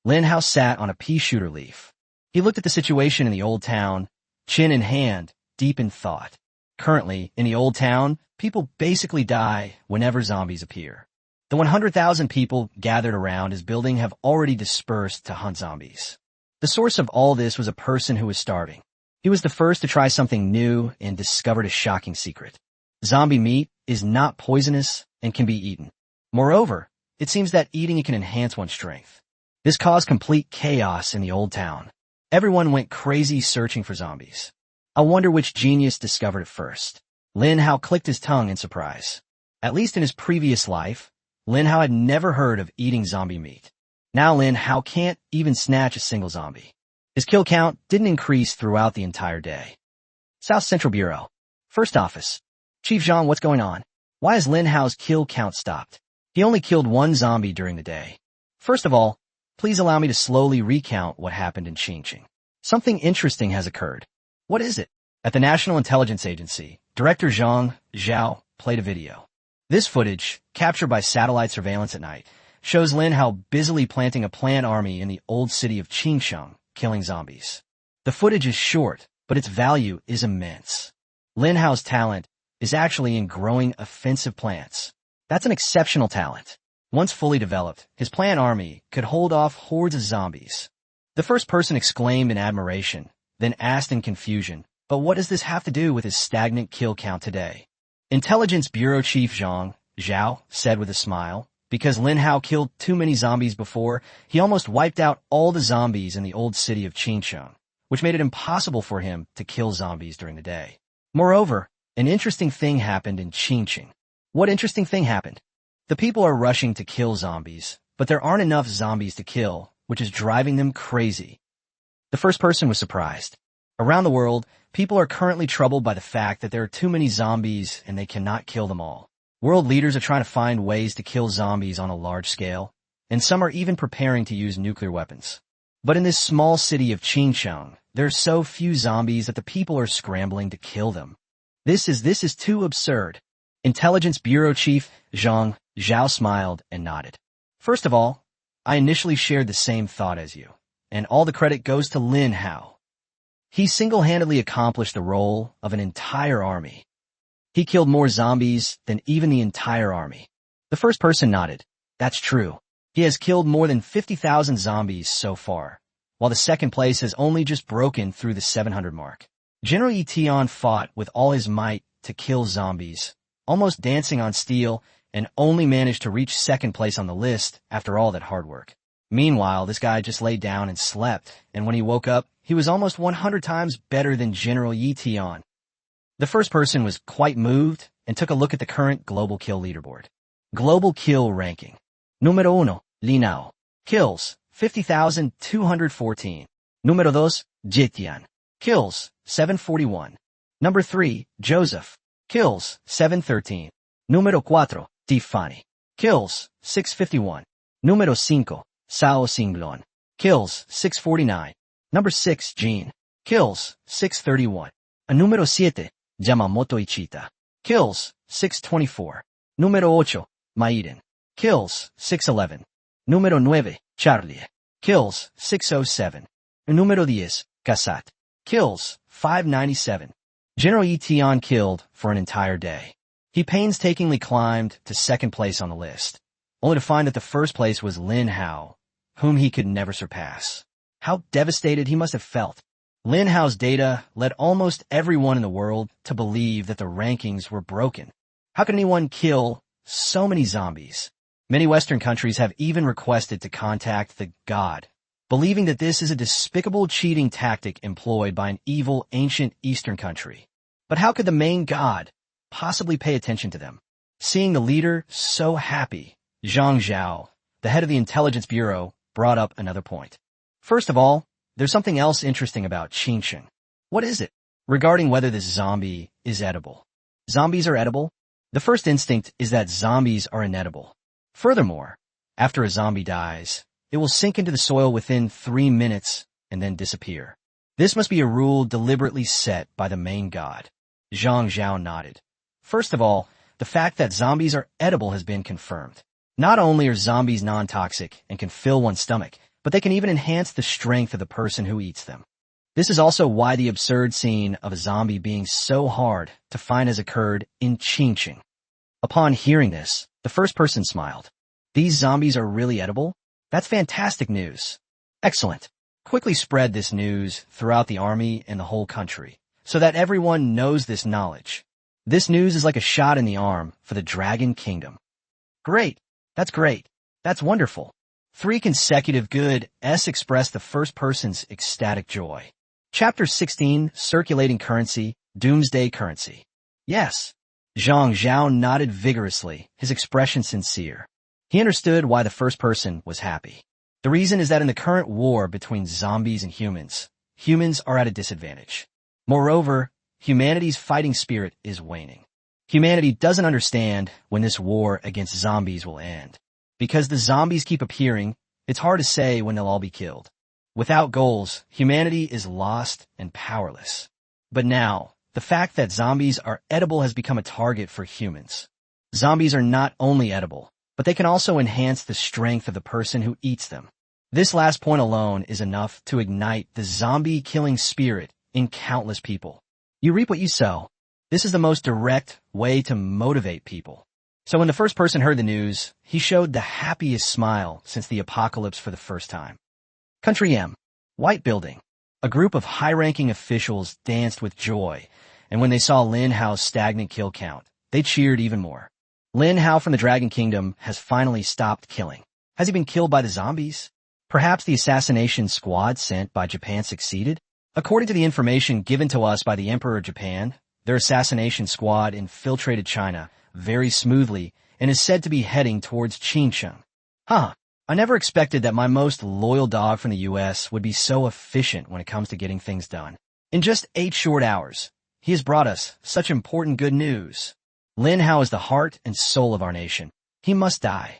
Lin Hao sat on a pea shooter leaf. He looked at the situation in the old town, chin in hand, deep in thought. Currently, in the old town, people basically die whenever zombies appear. The 100,000 people gathered around his building have already dispersed to hunt zombies. The source of all this was a person who was starving. He was the first to try something new and discovered a shocking secret. Zombie meat is not poisonous and can be eaten. Moreover, it seems that eating it can enhance one's strength. This caused complete chaos in the old town. Everyone went crazy searching for zombies. I wonder which genius discovered it first. Lin Hao clicked his tongue in surprise. At least in his previous life, Lin Hao had never heard of eating zombie meat. Now Lin Hao can't even snatch a single zombie. His kill count didn't increase throughout the entire day. South Central Bureau. First Office. Chief Zhang, what's going on? Why has Lin Hao's kill count stopped? He only killed one zombie during the day. First of all, please allow me to slowly recount what happened in Qingqing. Something interesting has occurred. What is it? At the National Intelligence Agency, Director Zhang Zhao played a video. This footage, captured by satellite surveillance at night, shows Lin Hao busily planting a plant army in the old city of Qingqing, killing zombies. The footage is short, but its value is immense. Lin Hao's talent is actually in growing offensive plants. That's an exceptional talent. Once fully developed, his plant army could hold off hordes of zombies. The first person exclaimed in admiration, then asked in confusion, but what does this have to do with his stagnant kill count today? Intelligence Bureau Chief Zhang Zhao said with a smile, because Lin Hao killed too many zombies before, he almost wiped out all the zombies in the old city of Qingqing, which made it impossible for him to kill zombies during the day. Moreover, an interesting thing happened in Qingqing. What interesting thing happened? The people are rushing to kill zombies, but there aren't enough zombies to kill, which is driving them crazy. The first person was surprised. Around the world, people are currently troubled by the fact that there are too many zombies and they cannot kill them all. World leaders are trying to find ways to kill zombies on a large scale, and some are even preparing to use nuclear weapons. But in this small city of Qingqing, there are so few zombies that the people are scrambling to kill them. This is too absurd. Intelligence Bureau Chief Zhang Zhao smiled and nodded. First of all, I initially shared the same thought as you, and all the credit goes to Lin Hao. He single-handedly accomplished the role of an entire army. He killed more zombies than even the entire army. The first person nodded. That's true. He has killed more than 50,000 zombies so far, while the second place has only just broken through the 700 mark. General Yi Tian fought with all his might to kill zombies, almost dancing on steel, and only managed to reach second place on the list after all that hard work. Meanwhile, this guy just laid down and slept, and when he woke up, he was almost 100 times better than General Yi Tian. The first person was quite moved and took a look at the current global kill leaderboard. Global kill ranking. Número 1, Lin Hao. Kills, 50,214. Número 2, Jitian. Kills, 741. Number 3, Joseph. Kills, 713. Número 4, Tiffany. Kills, 651. Número 5, Sao Singlon. Kills, 649. Number 6, Jean. Kills, 631. Número 7, Yamamoto Ichita. Kills, 624. Número 8, Maiden. Kills, 611. Número 9, Charlie. Kills, 607. Número 10, Casat. Kills, 597. General Yi Tian killed for an entire day. He painstakingly climbed to second place on the list, only to find that the first place was Lin Hao, whom he could never surpass. How devastated he must have felt. Lin Hao's data led almost everyone in the world to believe that the rankings were broken. How could anyone kill so many zombies? Many Western countries have even requested to contact the god, believing that this is a despicable cheating tactic employed by an evil ancient Eastern country. But how could the main god possibly pay attention to them? Seeing the leader so happy, Zhang Zhao, the head of the Intelligence Bureau, brought up another point. First of all, there's something else interesting about Qingqing. What is it? Regarding whether this zombie is edible. Zombies are edible? The first instinct is that zombies are inedible. Furthermore, after a zombie dies, it will sink into the soil within 3 minutes and then disappear. This must be a rule deliberately set by the main god. Zhang Zhao nodded. First of all, the fact that zombies are edible has been confirmed. Not only are zombies non-toxic and can fill one's stomach, but they can even enhance the strength of the person who eats them. This is also why the absurd scene of a zombie being so hard to find has occurred in Qingqing. Upon hearing this, the first person smiled. These zombies are really edible? That's fantastic news. Excellent. Quickly spread this news throughout the army and the whole country, so that everyone knows this knowledge. This news is like a shot in the arm for the Dragon Kingdom. Great. That's great. That's wonderful. 3 consecutive good S express the first person's ecstatic joy. Chapter 16, Circulating Currency, Doomsday Currency. Yes. Zhang Zhao nodded vigorously, his expression sincere. He understood why the first person was happy. The reason is that in the current war between zombies and humans are at a disadvantage. Moreover, humanity's fighting spirit is waning. Humanity doesn't understand when this war against zombies will end. Because the zombies keep appearing, it's hard to say when they'll all be killed. Without goals, humanity is lost and powerless. But now, the fact that zombies are edible has become a target for humans. Zombies are not only edible, but they can also enhance the strength of the person who eats them. This last point alone is enough to ignite the zombie-killing spirit in countless people. You reap what you sow. This is the most direct way to motivate people. So when the first person heard the news, he showed the happiest smile since the apocalypse for the first time. Country M. White Building. A group of high-ranking officials danced with joy, and when they saw Lin Hao's stagnant kill count, they cheered even more. Lin Hao from the Dragon Kingdom has finally stopped killing. Has he been killed by the zombies? Perhaps the assassination squad sent by Japan succeeded? According to the information given to us by the Emperor of Japan, their assassination squad infiltrated China very smoothly and is said to be heading towards Qingqing. I never expected that my most loyal dog from the US would be so efficient when it comes to getting things done. In just 8 short hours, he has brought us such important good news. Lin Hao is the heart and soul of our nation. He must die.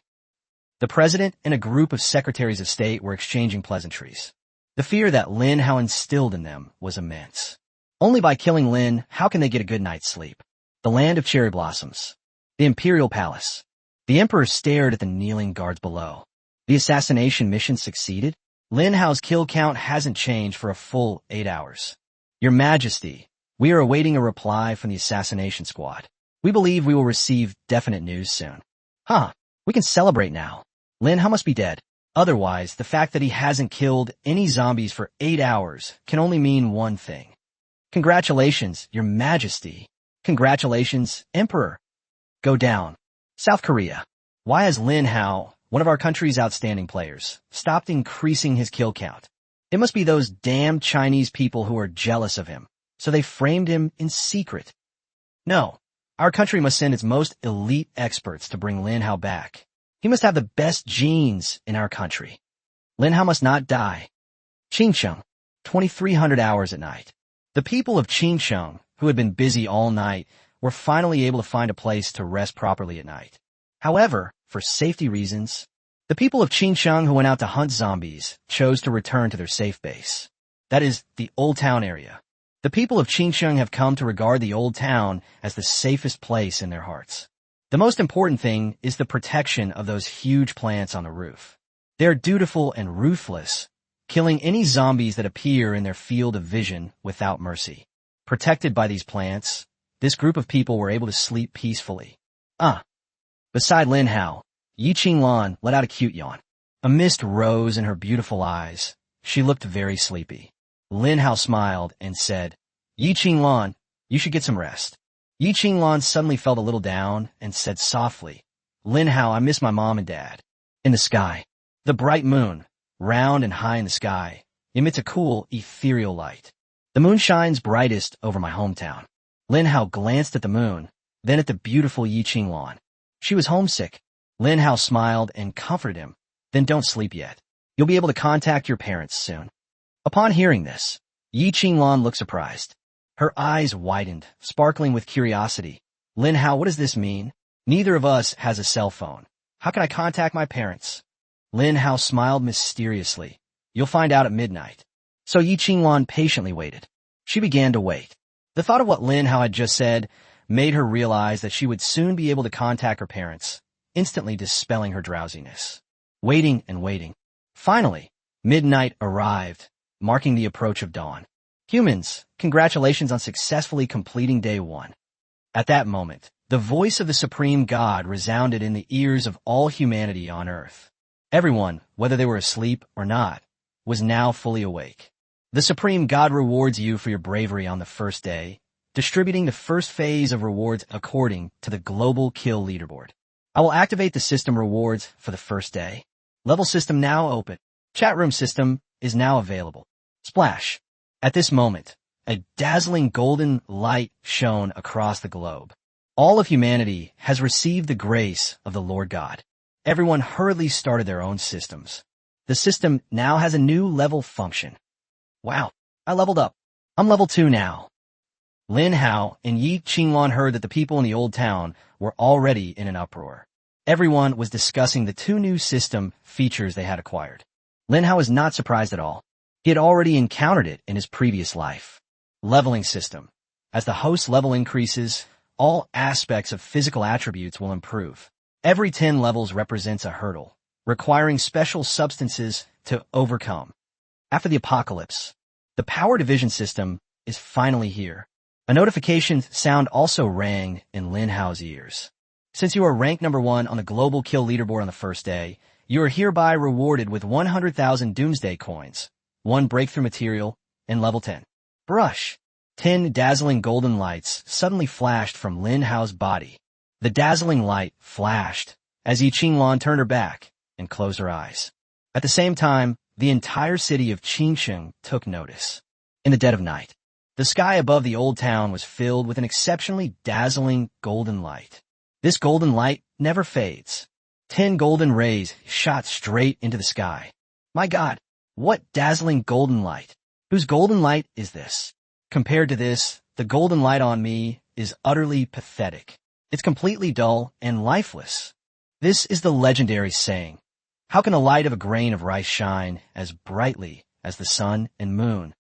The president and a group of secretaries of state were exchanging pleasantries. The fear that Lin Hao instilled in them was immense. Only by killing Lin, how can they get a good night's sleep? The land of cherry blossoms. The imperial palace. The emperor stared at the kneeling guards below. The assassination mission succeeded. Lin Hao's kill count hasn't changed for a full 8 hours. Your Majesty, we are awaiting a reply from the assassination squad. We believe we will receive definite news soon. We can celebrate now. Lin Hao must be dead. Otherwise, the fact that he hasn't killed any zombies for 8 hours can only mean one thing. Congratulations, Your Majesty. Congratulations, Emperor. Go down. South Korea. Why has Lin Hao, one of our country's outstanding players, stopped increasing his kill count? It must be those damn Chinese people who are jealous of him, so they framed him in secret. No, our country must send its most elite experts to bring Lin Hao back. He must have the best genes in our country. Lin Hao must not die. Qingqing, 2300 hours at night. The people of Qingqing, who had been busy all night, were finally able to find a place to rest properly at night. However, for safety reasons, the people of Qingqing who went out to hunt zombies chose to return to their safe base. That is, the Old Town area. The people of Qingqing have come to regard the Old Town as the safest place in their hearts. The most important thing is the protection of those huge plants on the roof. They are dutiful and ruthless, killing any zombies that appear in their field of vision without mercy. Protected by these plants, this group of people were able to sleep peacefully. Beside Lin Hao, Yi Qinglan let out a cute yawn. A mist rose in her beautiful eyes. She looked very sleepy. Lin Hao smiled and said, Yi Qinglan, you should get some rest. Yi Qinglan suddenly felt a little down and said softly, Lin Hao, I miss my mom and dad. In the sky, the bright moon, round and high in the sky, emits a cool, ethereal light. The moon shines brightest over my hometown. Lin Hao glanced at the moon, then at the beautiful Yi Qinglan. She was homesick. Lin Hao smiled and comforted him. Then don't sleep yet. You'll be able to contact your parents soon. Upon hearing this, Yi Qinglan looked surprised. Her eyes widened, sparkling with curiosity. Lin Hao, what does this mean? Neither of us has a cell phone. How can I contact my parents? Lin Hao smiled mysteriously. You'll find out at midnight. So Yi Qinglan patiently waited. She began to wait. The thought of what Lin Hao had just said made her realize that she would soon be able to contact her parents, instantly dispelling her drowsiness. Waiting and waiting. Finally, midnight arrived, marking the approach of dawn. Humans, congratulations on successfully completing day 1. At that moment, the voice of the Supreme God resounded in the ears of all humanity on Earth. Everyone, whether they were asleep or not, was now fully awake. The Supreme God rewards you for your bravery on the first day, distributing the first phase of rewards according to the global kill leaderboard. I will activate the system rewards for the first day. Level system now open. Chat room system is now available. Splash. At this moment, a dazzling golden light shone across the globe. All of humanity has received the grace of the Lord God. Everyone hurriedly started their own systems. The system now has a new level function. Wow, I leveled up. I'm level 2 now. Lin Hao and Yi Qinglan heard that the people in the old town were already in an uproar. Everyone was discussing the 2 new system features they had acquired. Lin Hao was not surprised at all. He had already encountered it in his previous life. Leveling system. As the host level increases, all aspects of physical attributes will improve. Every 10 levels represents a hurdle, requiring special substances to overcome. After the apocalypse, the power division system is finally here. A notification sound also rang in Lin Hao's ears. Since you are ranked number 1 on the global kill leaderboard on the first day, you are hereby rewarded with 100,000 doomsday coins, 1 breakthrough material, and level 10. Brush. 10 dazzling golden lights suddenly flashed from Lin Hao's body. The dazzling light flashed as Yi Qinglan turned her back and closed her eyes. At the same time, the entire city of Qingsheng took notice. In the dead of night, the sky above the old town was filled with an exceptionally dazzling golden light. This golden light never fades. 10 golden rays shot straight into the sky. My God, what dazzling golden light! Whose golden light is this? Compared to this, the golden light on me is utterly pathetic. It's completely dull and lifeless. This is the legendary saying. How can the light of a grain of rice shine as brightly as the sun and moon?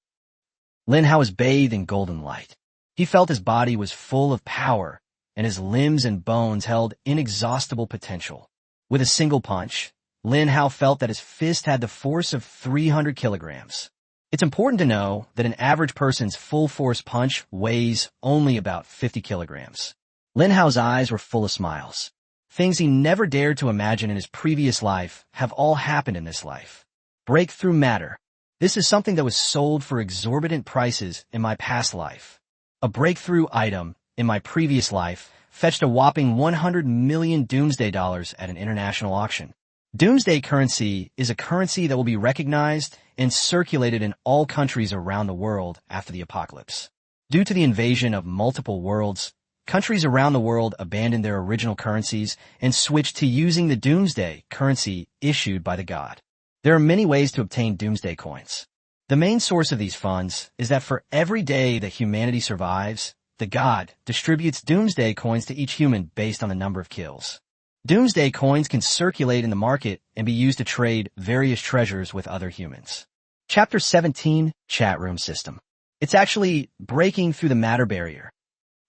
Lin Hao was bathed in golden light. He felt his body was full of power, and his limbs and bones held inexhaustible potential. With a single punch, Lin Hao felt that his fist had the force of 300 kilograms. It's important to know that an average person's full force punch weighs only about 50 kilograms. Lin Hao's eyes were full of smiles. Things he never dared to imagine in his previous life have all happened in this life. Breakthrough matter. This is something that was sold for exorbitant prices in my past life. A breakthrough item in my previous life fetched a whopping 100 million doomsday dollars at an international auction. Doomsday currency is a currency that will be recognized and circulated in all countries around the world after the apocalypse. Due to the invasion of multiple worlds, countries around the world abandoned their original currencies and switched to using the doomsday currency issued by the god. There are many ways to obtain doomsday coins. The main source of these funds is that for every day that humanity survives, the god distributes doomsday coins to each human based on the number of kills. Doomsday coins can circulate in the market and be used to trade various treasures with other humans. Chapter 17, Chat Room System. It's actually breaking through the matter barrier.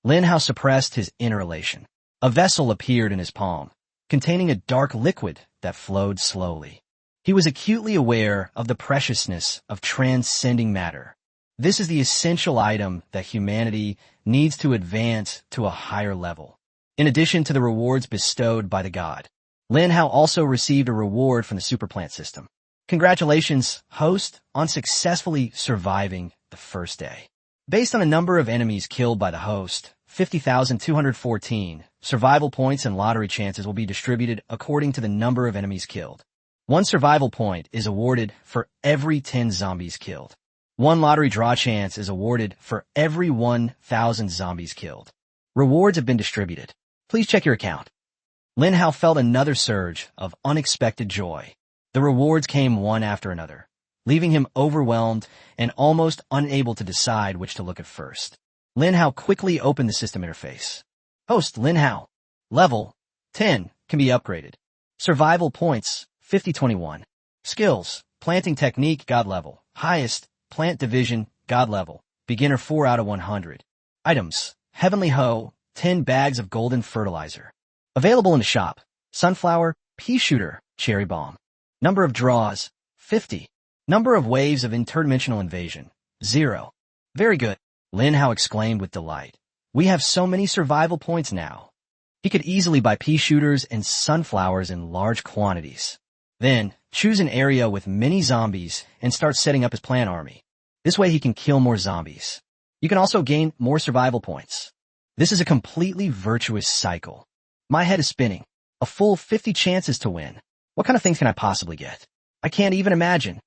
Lin Hao suppressed his inner elation. A vessel appeared in his palm, containing a dark liquid that flowed slowly. He was acutely aware of the preciousness of transcending matter. This is the essential item that humanity needs to advance to a higher level. In addition to the rewards bestowed by the god, Lin Hao also received a reward from the superplant system. Congratulations, host, on successfully surviving the first day. Based on a number of enemies killed by the host, 50,214, survival points and lottery chances will be distributed according to the number of enemies killed. 1 survival point is awarded for every 10 zombies killed. 1 lottery draw chance is awarded for every 1,000 zombies killed. Rewards have been distributed. Please check your account. Lin Hao felt another surge of unexpected joy. The rewards came one after another, leaving him overwhelmed and almost unable to decide which to look at first. Lin Hao quickly opened the system interface. Host Lin Hao. Level 10 can be upgraded. Survival points 5021. Skills: planting technique God level. Highest plant division God level. Beginner 4 out of 100. Items: Heavenly Hoe, 10 bags of golden fertilizer. Available in the shop: sunflower, pea shooter, cherry bomb. Number of draws: 50. Number of waves of interdimensional invasion: 0. Very good, Lin Hao exclaimed with delight. We have so many survival points now. He could easily buy pea shooters and sunflowers in large quantities. Then, choose an area with many zombies and start setting up his plant army. This way he can kill more zombies. You can also gain more survival points. This is a completely virtuous cycle. My head is spinning. A full 50 chances to win. What kind of things can I possibly get? I can't even imagine.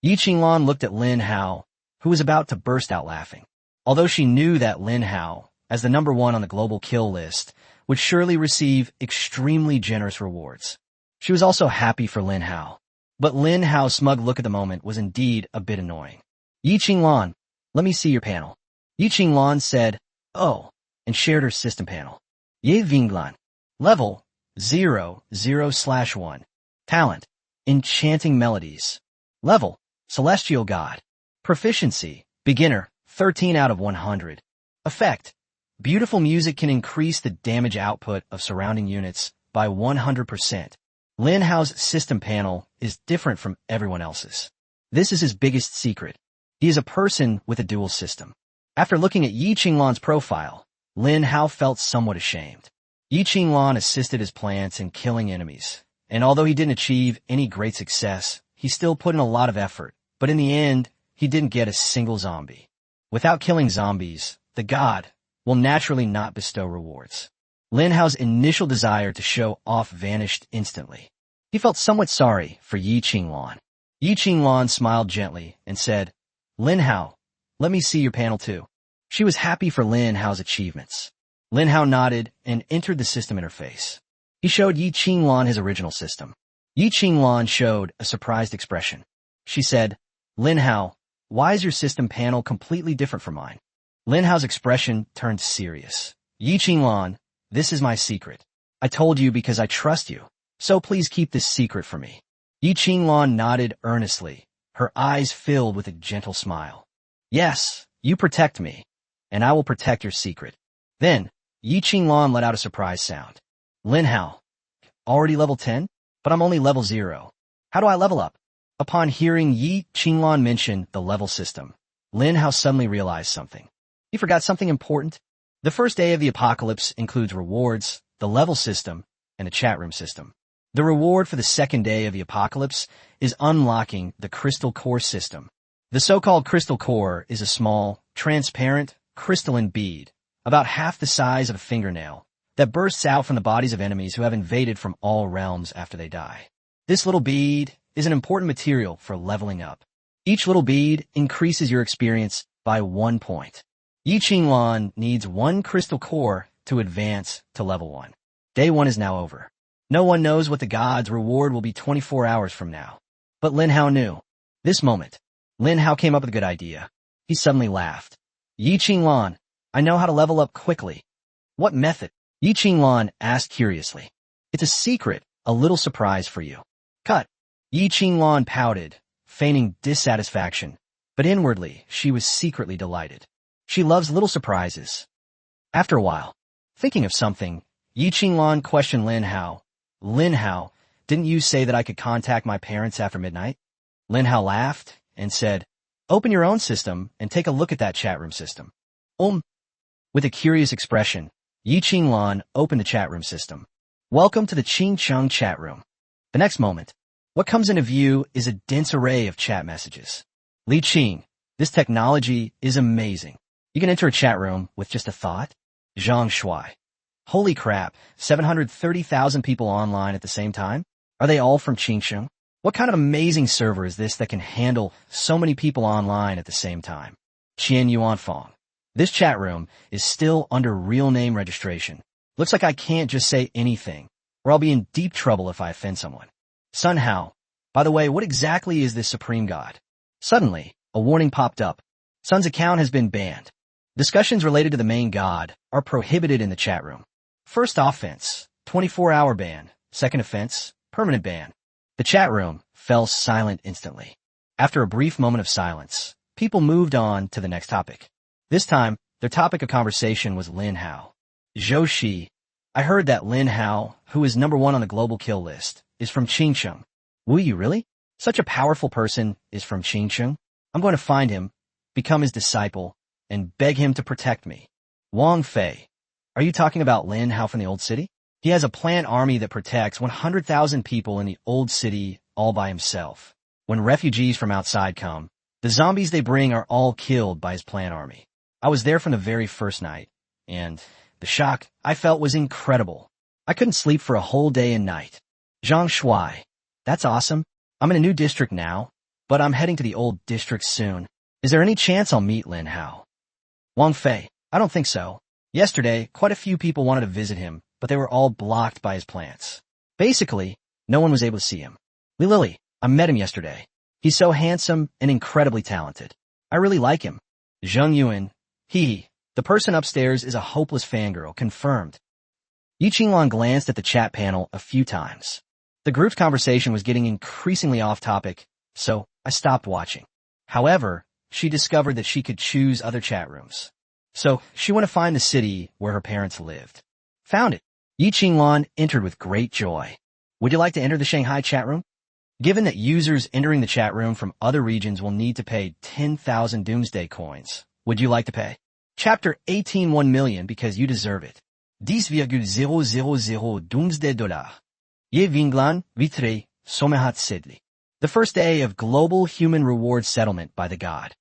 Yi Qinglan looked at Lin Hao, who was about to burst out laughing. Although she knew that Lin Hao, as the number 1 on the global kill list, would surely receive extremely generous rewards. She was also happy for Lin Hao. But Lin Hao's smug look at the moment was indeed a bit annoying. Yi Qinglan, let me see your panel. Yi Qinglan said, oh, and shared her system panel. Ye Vinglan. Level, 0/1. Talent, enchanting melodies. Level, celestial god. Proficiency, beginner, 13 out of 100. Effect, beautiful music can increase the damage output of surrounding units by 100%. Lin Hao's system panel is different from everyone else's. This is his biggest secret. He is a person with a dual system. After looking at Yi Qinglan's profile, Lin Hao felt somewhat ashamed. Yi Qinglan assisted his plants in killing enemies, and although he didn't achieve any great success, he still put in a lot of effort, but in the end, he didn't get a single zombie. Without killing zombies, the god will naturally not bestow rewards. Lin Hao's initial desire to show off vanished instantly. He felt somewhat sorry for Yi Qinglan. Yi Qinglan smiled gently and said, Lin Hao, let me see your panel too. She was happy for Lin Hao's achievements. Lin Hao nodded and entered the system interface. He showed Yi Qinglan his original system. Yi Qinglan showed a surprised expression. She said, Lin Hao, why is your system panel completely different from mine? Lin Hao's expression turned serious. Yi Qinglan, this is my secret. I told you because I trust you, so please keep this secret for me. Yi Qinglan nodded earnestly, her eyes filled with a gentle smile. Yes, you protect me, and I will protect your secret. Then, Yi Qinglan let out a surprise sound. Lin Hao, already level 10? But I'm only level 0. How do I level up? Upon hearing Yi Qinglan mention the level system, Lin Hao suddenly realized something. He forgot something important. The first day of the apocalypse includes rewards, the level system, and the chat room system. The reward for the second day of the apocalypse is unlocking the crystal core system. The so-called crystal core is a small, transparent, crystalline bead, about half the size of a fingernail, that bursts out from the bodies of enemies who have invaded from all realms after they die. This little bead is an important material for leveling up. Each little bead increases your experience by 1 point. Yi Qinglan needs 1 crystal core to advance to level 1. Day 1 is now over. No one knows what the god's reward will be 24 hours from now. But Lin Hao knew. This moment, Lin Hao came up with a good idea. He suddenly laughed. Yi Qinglan, I know how to level up quickly. What method? Yi Qinglan asked curiously. It's a secret, a little surprise for you. Cut. Yi Qinglan pouted, feigning dissatisfaction, but inwardly she was secretly delighted. She loves little surprises. After a while, thinking of something, Yi Qinglan questioned Lin Hao. Lin Hao, didn't you say that I could contact my parents after midnight? Lin Hao laughed and said, open your own system and take a look at that chat room system. With a curious expression, Yi Qinglan opened the chat room system. Welcome to the Qing Chung chat room. The next moment, what comes into view is a dense array of chat messages. Li Qing, this technology is amazing. You can enter a chat room with just a thought. Zhang Shuai. Holy crap, 730,000 people online at the same time? Are they all from Qingsheng? What kind of amazing server is this that can handle so many people online at the same time? Qian Yuanfang. This chat room is still under real name registration. Looks like I can't just say anything, or I'll be in deep trouble if I offend someone. Sun Hao. By the way, what exactly is this supreme god? Suddenly, a warning popped up. Sun's account has been banned. Discussions related to the main god are prohibited in the chat room. First offense, 24-hour ban. Second offense, permanent ban. The chat room fell silent instantly. After a brief moment of silence, people moved on to the next topic. This time, Their topic of conversation was Lin Hao. Zhou Shi, I heard that Lin Hao, who is #1 on the global kill list, is from Qingcheng. Will you really? Such a powerful person is from Qingcheng? I'm going to find him, become his disciple, and beg him to protect me. Wang Fei, are you talking about Lin Hao from the old city? He has a plant army that protects 100,000 people in the old city all by himself. When refugees from outside come, the zombies they bring are all killed by his plant army. I was there from the very first night, and the shock I felt was incredible. I couldn't sleep for a whole day and night. Zhang Shuai, that's awesome. I'm in a new district now, but I'm heading to the old district soon. Is there any chance I'll meet Lin Hao? Wang Fei, I don't think so. Yesterday, quite a few people wanted to visit him, but they were all blocked by his plants. Basically, no one was able to see him. Li Lily, I met him yesterday. He's so handsome and incredibly talented. I really like him. Zheng Yuan, the person upstairs is a hopeless fangirl, confirmed. Yi Qinglan glanced at the chat panel a few times. The group's conversation was getting increasingly off topic, so I stopped watching. However, she discovered that she could choose other chat rooms. So she went to find the city where her parents lived. Found it. Yi Qinglan entered with great joy. Would you like to enter the Shanghai chat room? Given that users entering the chat room from other regions will need to pay 10,000 doomsday coins, would you like to pay? Chapter 18 1 million because you deserve it. 10,000 doomsday dollars. Ye Vinglan vitre somehat sedli. The first day of global human reward settlement by the god.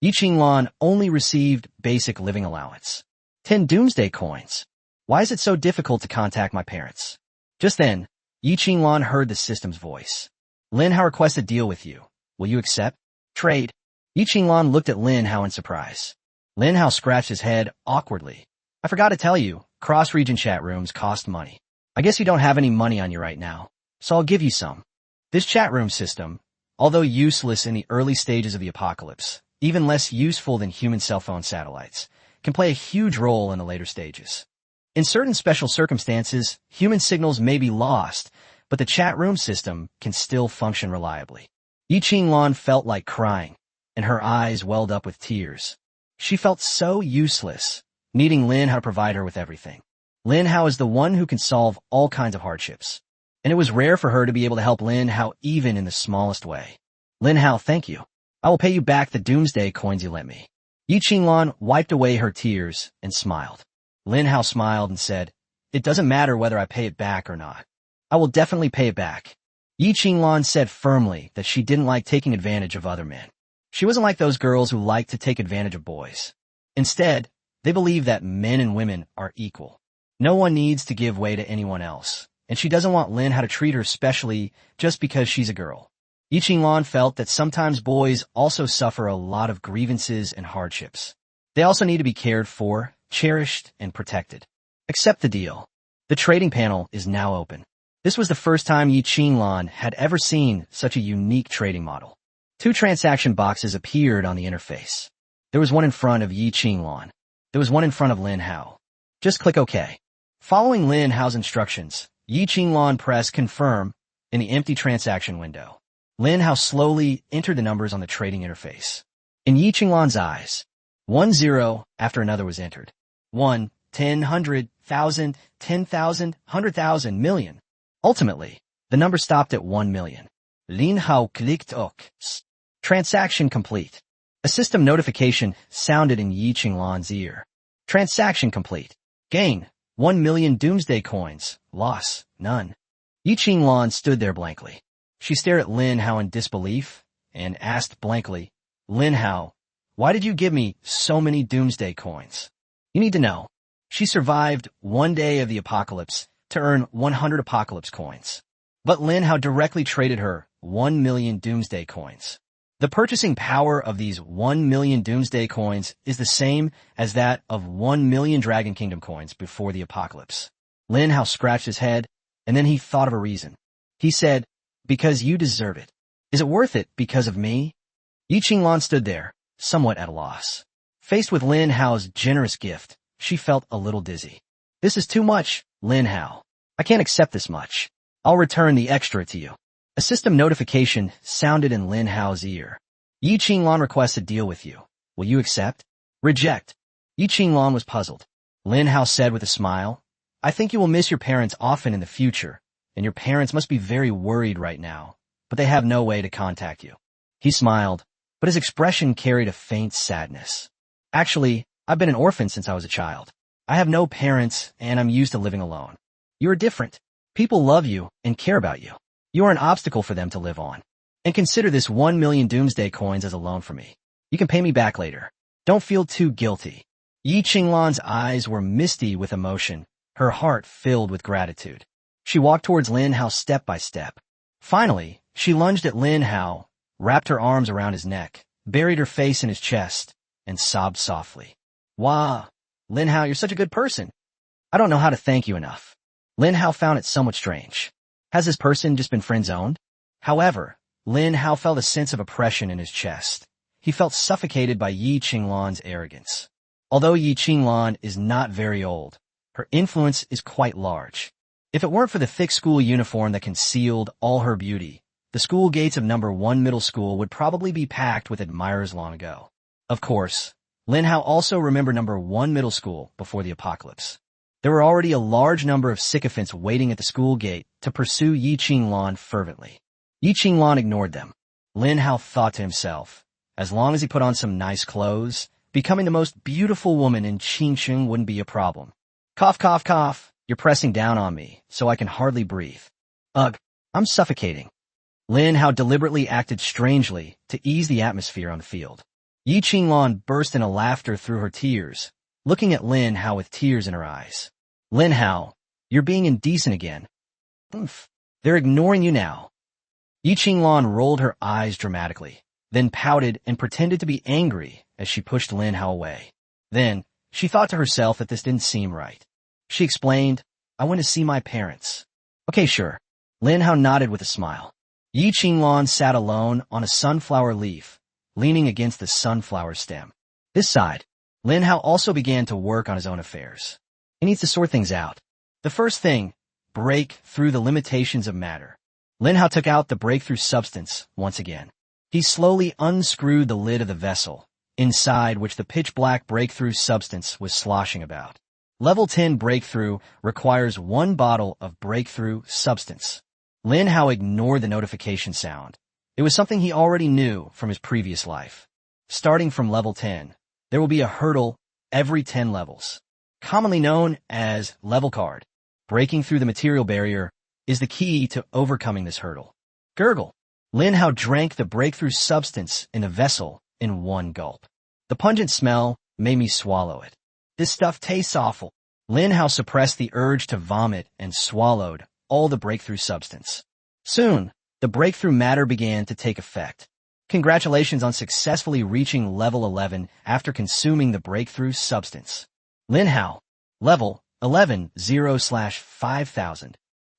Yi Qinglan only received basic living allowance. 10 doomsday coins. Why is it so difficult to contact my parents? Just then, Yi Qinglan heard the system's voice. Lin Hao requests a deal with you. Will you accept? Trade. Yi Qinglan looked at Lin Hao in surprise. Lin Hao scratched his head awkwardly. I forgot to tell you, cross-region chat rooms cost money. I guess you don't have any money on you right now, so I'll give you some. This chat room system, although useless in the early stages of the apocalypse, even less useful than human cell phone satellites, can play a huge role in the later stages. In certain special circumstances, human signals may be lost, but the chat room system can still function reliably. Yi Qinglan felt like crying, and her eyes welled up with tears. She felt so useless, needing Lin Hao to provide her with everything. Lin Hao is the one who can solve all kinds of hardships, and it was rare for her to be able to help Lin Hao even in the smallest way. Lin Hao, thank you. I will pay you back the doomsday coins you lent me. Yi Qinglan wiped away her tears and smiled. Lin Hao smiled and said, it doesn't matter whether I pay it back or not. I will definitely pay it back. Yi Qinglan said firmly that she didn't like taking advantage of other men. She wasn't like those girls who like to take advantage of boys. Instead, they believe that men and women are equal. No one needs to give way to anyone else, and she doesn't want Lin Hao to treat her specially just because she's a girl. Yi Qinglan felt that sometimes boys also suffer a lot of grievances and hardships. They also need to be cared for, cherished, and protected. Accept the deal. The trading panel is now open. This was the first time Yi Qinglan had ever seen such a unique trading model. 2 transaction boxes appeared on the interface. There was one in front of Yi Qinglan. There was one in front of Lin Hao. Just click OK. Following Lin Hao's instructions, Yi Qinglan pressed confirm in the empty transaction window. Lin Hao slowly entered the numbers on the trading interface. In Yi Qinglan's eyes, 1 0 after another was entered. 1, 10, 100, 1,000, 10,000, 100,000, million. Ultimately, the number stopped at 1 million. Lin Hao clicked OK. Transaction complete. A system notification sounded in Yi Qinglan's ear. Transaction complete. Gain, 1 million doomsday coins. Loss, none. Yi Qinglan stood there blankly. She stared at Lin Hao in disbelief and asked blankly, Lin Hao, why did you give me so many doomsday coins? You need to know. She survived 1 day of the apocalypse to earn 100 apocalypse coins. But Lin Hao directly traded her 1 million doomsday coins. The purchasing power of these 1 million doomsday coins is the same as that of 1 million Dragon Kingdom coins before the apocalypse. Lin Hao scratched his head, and then he thought of a reason. He said, because you deserve it. Is it worth it because of me? Yi Qinglan stood there, somewhat at a loss. Faced with Lin Hao's generous gift, she felt a little dizzy. This is too much, Lin Hao. I can't accept this much. I'll return the extra to you. A system notification sounded in Lin Hao's ear. Yi Qinglan requests a deal with you. Will you accept? Reject. Yi Qinglan was puzzled. Lin Hao said with a smile, I think you will miss your parents often in the future, and your parents must be very worried right now, but they have no way to contact you. He smiled, but his expression carried a faint sadness. Actually, I've been an orphan since I was a child. I have no parents, and I'm used to living alone. You are different. People love you and care about you. You are an obstacle for them to live on. And consider this 1 million doomsday coins as a loan for me. You can pay me back later. Don't feel too guilty. Yi Qinglan's eyes were misty with emotion, her heart filled with gratitude. She walked towards Lin Hao step by step. Finally, she lunged at Lin Hao, wrapped her arms around his neck, buried her face in his chest, and sobbed softly. Wow, Lin Hao, you're such a good person. I don't know how to thank you enough. Lin Hao found it somewhat strange. Has this person just been friend-zoned? However, Lin Hao felt a sense of oppression in his chest. He felt suffocated by Yi Qinglan's arrogance. Although Yi Qinglan is not very old, her influence is quite large. If it weren't for the thick school uniform that concealed all her beauty, the school gates of number 1 middle school would probably be packed with admirers long ago. Of course, Lin Hao also remembered number 1 middle school before the apocalypse. There were already a large number of sycophants waiting at the school gate to pursue Yi Qinglan fervently. Yi Qinglan ignored them. Lin Hao thought to himself, as long as he put on some nice clothes, becoming the most beautiful woman in Qingcheng wouldn't be a problem. Cough, cough, cough. You're pressing down on me, so I can hardly breathe. Ugh, I'm suffocating. Lin Hao deliberately acted strangely to ease the atmosphere on the field. Yi Qinglan burst into laughter through her tears, looking at Lin Hao with tears in her eyes. Lin Hao, you're being indecent again. Oof, they're ignoring you now. Yi Qinglan rolled her eyes dramatically, then pouted and pretended to be angry as she pushed Lin Hao away. Then, she thought to herself that this didn't seem right. She explained, I went to see my parents. Okay, sure. Lin Hao nodded with a smile. Yi Qinglan sat alone on a sunflower leaf, leaning against the sunflower stem. This side, Lin Hao also began to work on his own affairs. He needs to sort things out. The first thing, break through the limitations of matter. Lin Hao took out the breakthrough substance once again. He slowly unscrewed the lid of the vessel, inside which the pitch-black breakthrough substance was sloshing about. Level 10 breakthrough requires 1 bottle of breakthrough substance. Lin Hao ignored the notification sound. It was something he already knew from his previous life. Starting from level 10, there will be a hurdle every 10 levels, commonly known as level card. Breaking through the material barrier is the key to overcoming this hurdle. Gurgle. Lin Hao drank the breakthrough substance in the vessel in 1 gulp. The pungent smell made me swallow it. This stuff tastes awful. Lin Hao suppressed the urge to vomit and swallowed all the breakthrough substance. Soon, the breakthrough matter began to take effect. Congratulations on successfully reaching level 11 after consuming the breakthrough substance. Lin Hao, level 11 0/5000.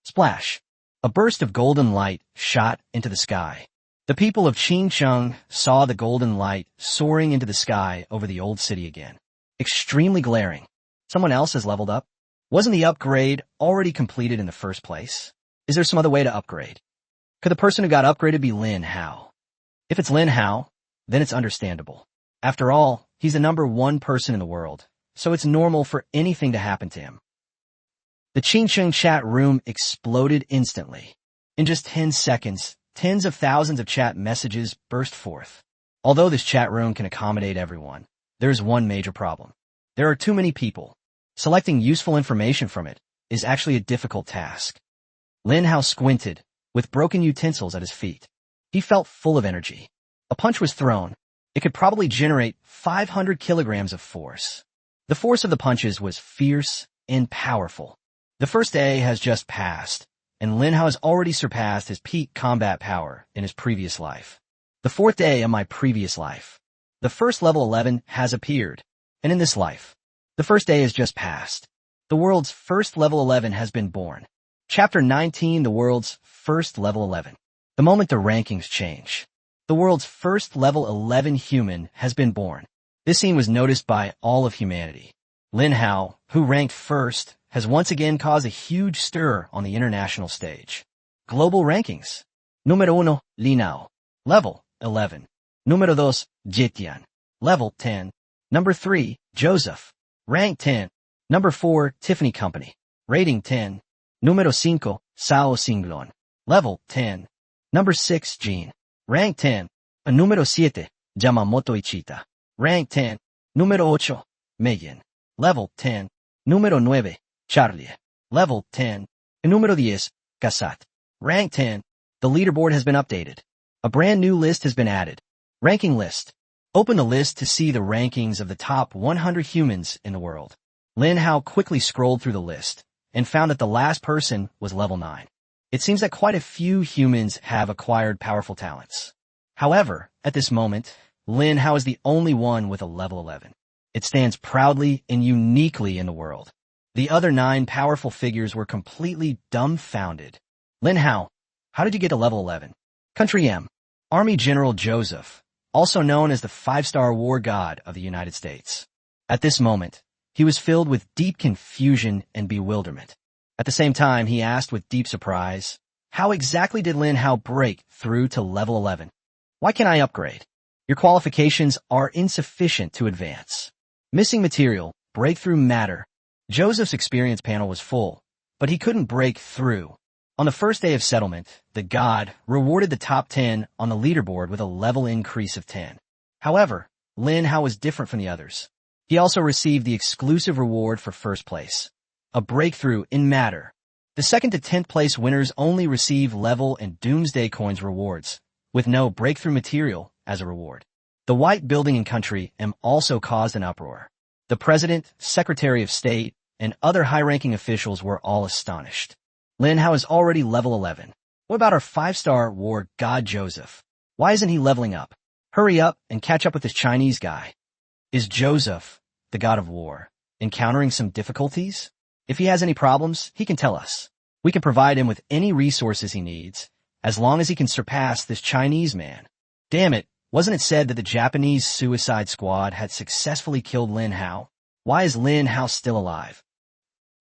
Splash. A burst of golden light shot into the sky. The people of Qingcheng saw the golden light soaring into the sky over the old city again. Extremely glaring. Someone else has leveled up? Wasn't the upgrade already completed in the first place? Is there some other way to upgrade? Could the person who got upgraded be Lin Hao? If it's Lin Hao, then it's understandable. After all, he's the number 1 person in the world, so it's normal for anything to happen to him. The Qingcheng chat room exploded instantly. In just 10 seconds, tens of thousands of chat messages burst forth. Although this chat room can accommodate everyone, there's one major problem. There are too many people. Selecting useful information from it is actually a difficult task. Lin Hao squinted, with broken utensils at his feet. He felt full of energy. A punch was thrown. It could probably generate 500 kilograms of force. The force of the punches was fierce and powerful. The first day has just passed, and Lin Hao has already surpassed his peak combat power in his previous life. The 4th day of my previous life. The first level 11 has appeared, and in this life, the first day has just passed. The world's first level 11 has been born. Chapter 19, the world's first level 11. The moment the rankings change. The world's first level 11 human has been born. This scene was noticed by all of humanity. Lin Hao, who ranked first, has once again caused a huge stir on the international stage. Global rankings. Número 1, Lin Hao. Level 11. Número 2, Jitian. Level 10. Number 3, Joseph. Rank 10. Number 4, Tiffany Company. Rating 10. Número 5, Sao Singlon. Level 10. Number 6, Jean. Rank 10. Número 7, Yamamoto Ichita. Rank 10. Número 8, Megan. Level 10. Número 9, Charlie. Level 10. Número 10, Casat. Rank 10. The leaderboard has been updated. A brand new list has been added. Ranking list. Open the list to see the rankings of the top 100 humans in the world. Lin Hao quickly scrolled through the list and found that the last person was level 9. It seems that quite a few humans have acquired powerful talents. However, at this moment, Lin Hao is the only one with a level 11. It stands proudly and uniquely in the world. The other 9 powerful figures were completely dumbfounded. Lin Hao, how did you get to level 11? Country M. Army General Joseph, also known as the 5-star war god of the United States. At this moment, he was filled with deep confusion and bewilderment. At the same time, he asked with deep surprise, how exactly did Lin Hao break through to level 11? Why can't I upgrade? Your qualifications are insufficient to advance. Missing material, breakthrough matter. Joseph's experience panel was full, but he couldn't break through. On the first day of settlement, the god rewarded the top 10 on the leaderboard with a level increase of 10. However, Lin Hao was different from the others. He also received the exclusive reward for first place, a breakthrough in matter. The 2nd to 10th place winners only receive level and doomsday coins rewards, with no breakthrough material as a reward. The white building and country M also caused an uproar. The president, secretary of state, and other high-ranking officials were all astonished. Lin Hao is already level 11. What about our 5-star war god Joseph? Why isn't he leveling up? Hurry up and catch up with this Chinese guy. Is Joseph, the god of war, encountering some difficulties? If he has any problems, he can tell us. We can provide him with any resources he needs, as long as he can surpass this Chinese man. Damn it, wasn't it said that the Japanese suicide squad had successfully killed Lin Hao? Why is Lin Hao still alive?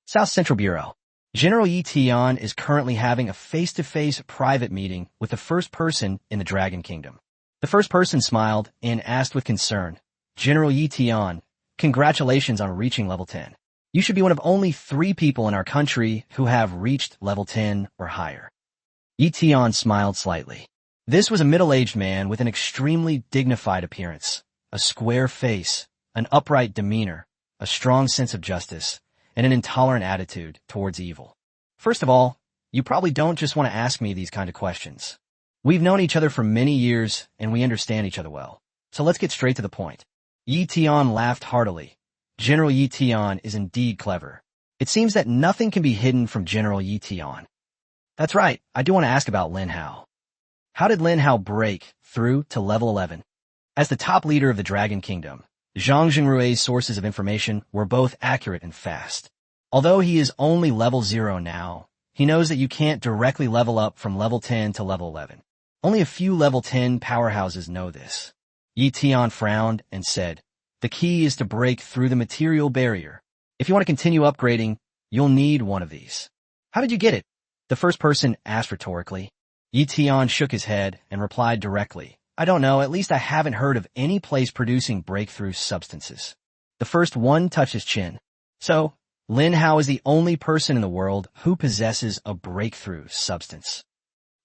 South Central Bureau. General Yi Tian is currently having a face-to-face private meeting with the first person in the Dragon Kingdom. The first person smiled and asked with concern, General Yi Tian, congratulations on reaching level 10. You should be one of only 3 people in our country who have reached level 10 or higher. Yi Tian smiled slightly. This was a middle-aged man with an extremely dignified appearance, a square face, an upright demeanor, a strong sense of justice, and an intolerant attitude towards evil. First of all, you probably don't just want to ask me these kind of questions. We've known each other for many years, and we understand each other well. So let's get straight to the point. Yi Tian laughed heartily. General Yi Tian is indeed clever. It seems that nothing can be hidden from General Yi Tian. That's right, I do want to ask about Lin Hao. How did Lin Hao break through to level 11? As the top leader of the Dragon Kingdom, Zhang Jingrui's sources of information were both accurate and fast. Although he is only level 0 now, he knows that you can't directly level up from level 10 to level 11. Only a few level 10 powerhouses know this. Yi Tian frowned and said, the key is to break through the material barrier. If you want to continue upgrading, you'll need one of these. How did you get it? The first person asked rhetorically. Yi Tian shook his head and replied directly, I don't know, at least I haven't heard of any place producing breakthrough substances. The first one touched his chin. So, Lin Hao is the only person in the world who possesses a breakthrough substance.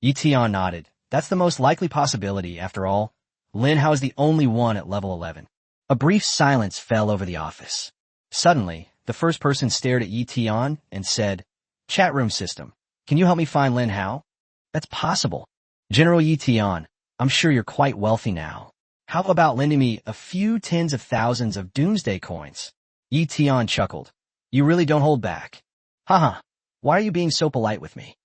Yi Tian nodded. That's the most likely possibility, after all. Lin Hao is the only one at level 11. A brief silence fell over the office. Suddenly, the first person stared at Yi Tian and said, Chat room system, can you help me find Lin Hao? That's possible. General Yi Tian, I'm sure you're quite wealthy now. How about lending me a few tens of thousands of doomsday coins? Yi Tian chuckled. You really don't hold back. Haha, why are you being so polite with me?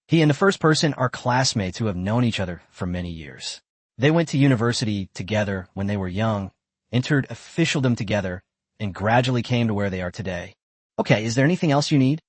He and the first person are classmates who have known each other for many years. They went to university together when they were young, entered officialdom together, and gradually came to where they are today. Okay, is there anything else you need?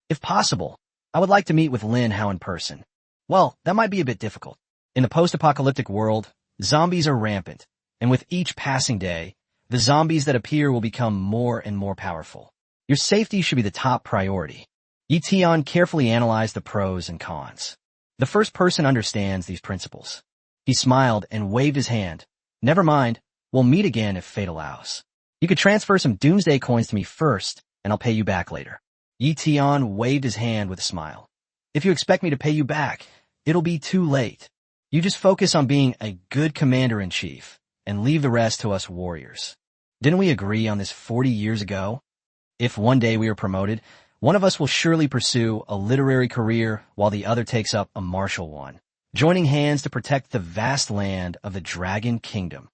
If possible, I would like to meet with Lin Hao in person. Well, that might be a bit difficult. In the post-apocalyptic world, zombies are rampant, and with each passing day, the zombies that appear will become more and more powerful. Your safety should be the top priority. Yi Tian carefully analyzed the pros and cons. The first person understands these principles. He smiled and waved his hand. Never mind, we'll meet again if fate allows. You could transfer some doomsday coins to me first, and I'll pay you back later. Yi Tian waved his hand with a smile. If you expect me to pay you back, it'll be too late. You just focus on being a good commander-in-chief, and leave the rest to us warriors. Didn't we agree on this 40 years ago? If one day we are promoted, one of us will surely pursue a literary career while the other takes up a martial one, joining hands to protect the vast land of the Dragon Kingdom.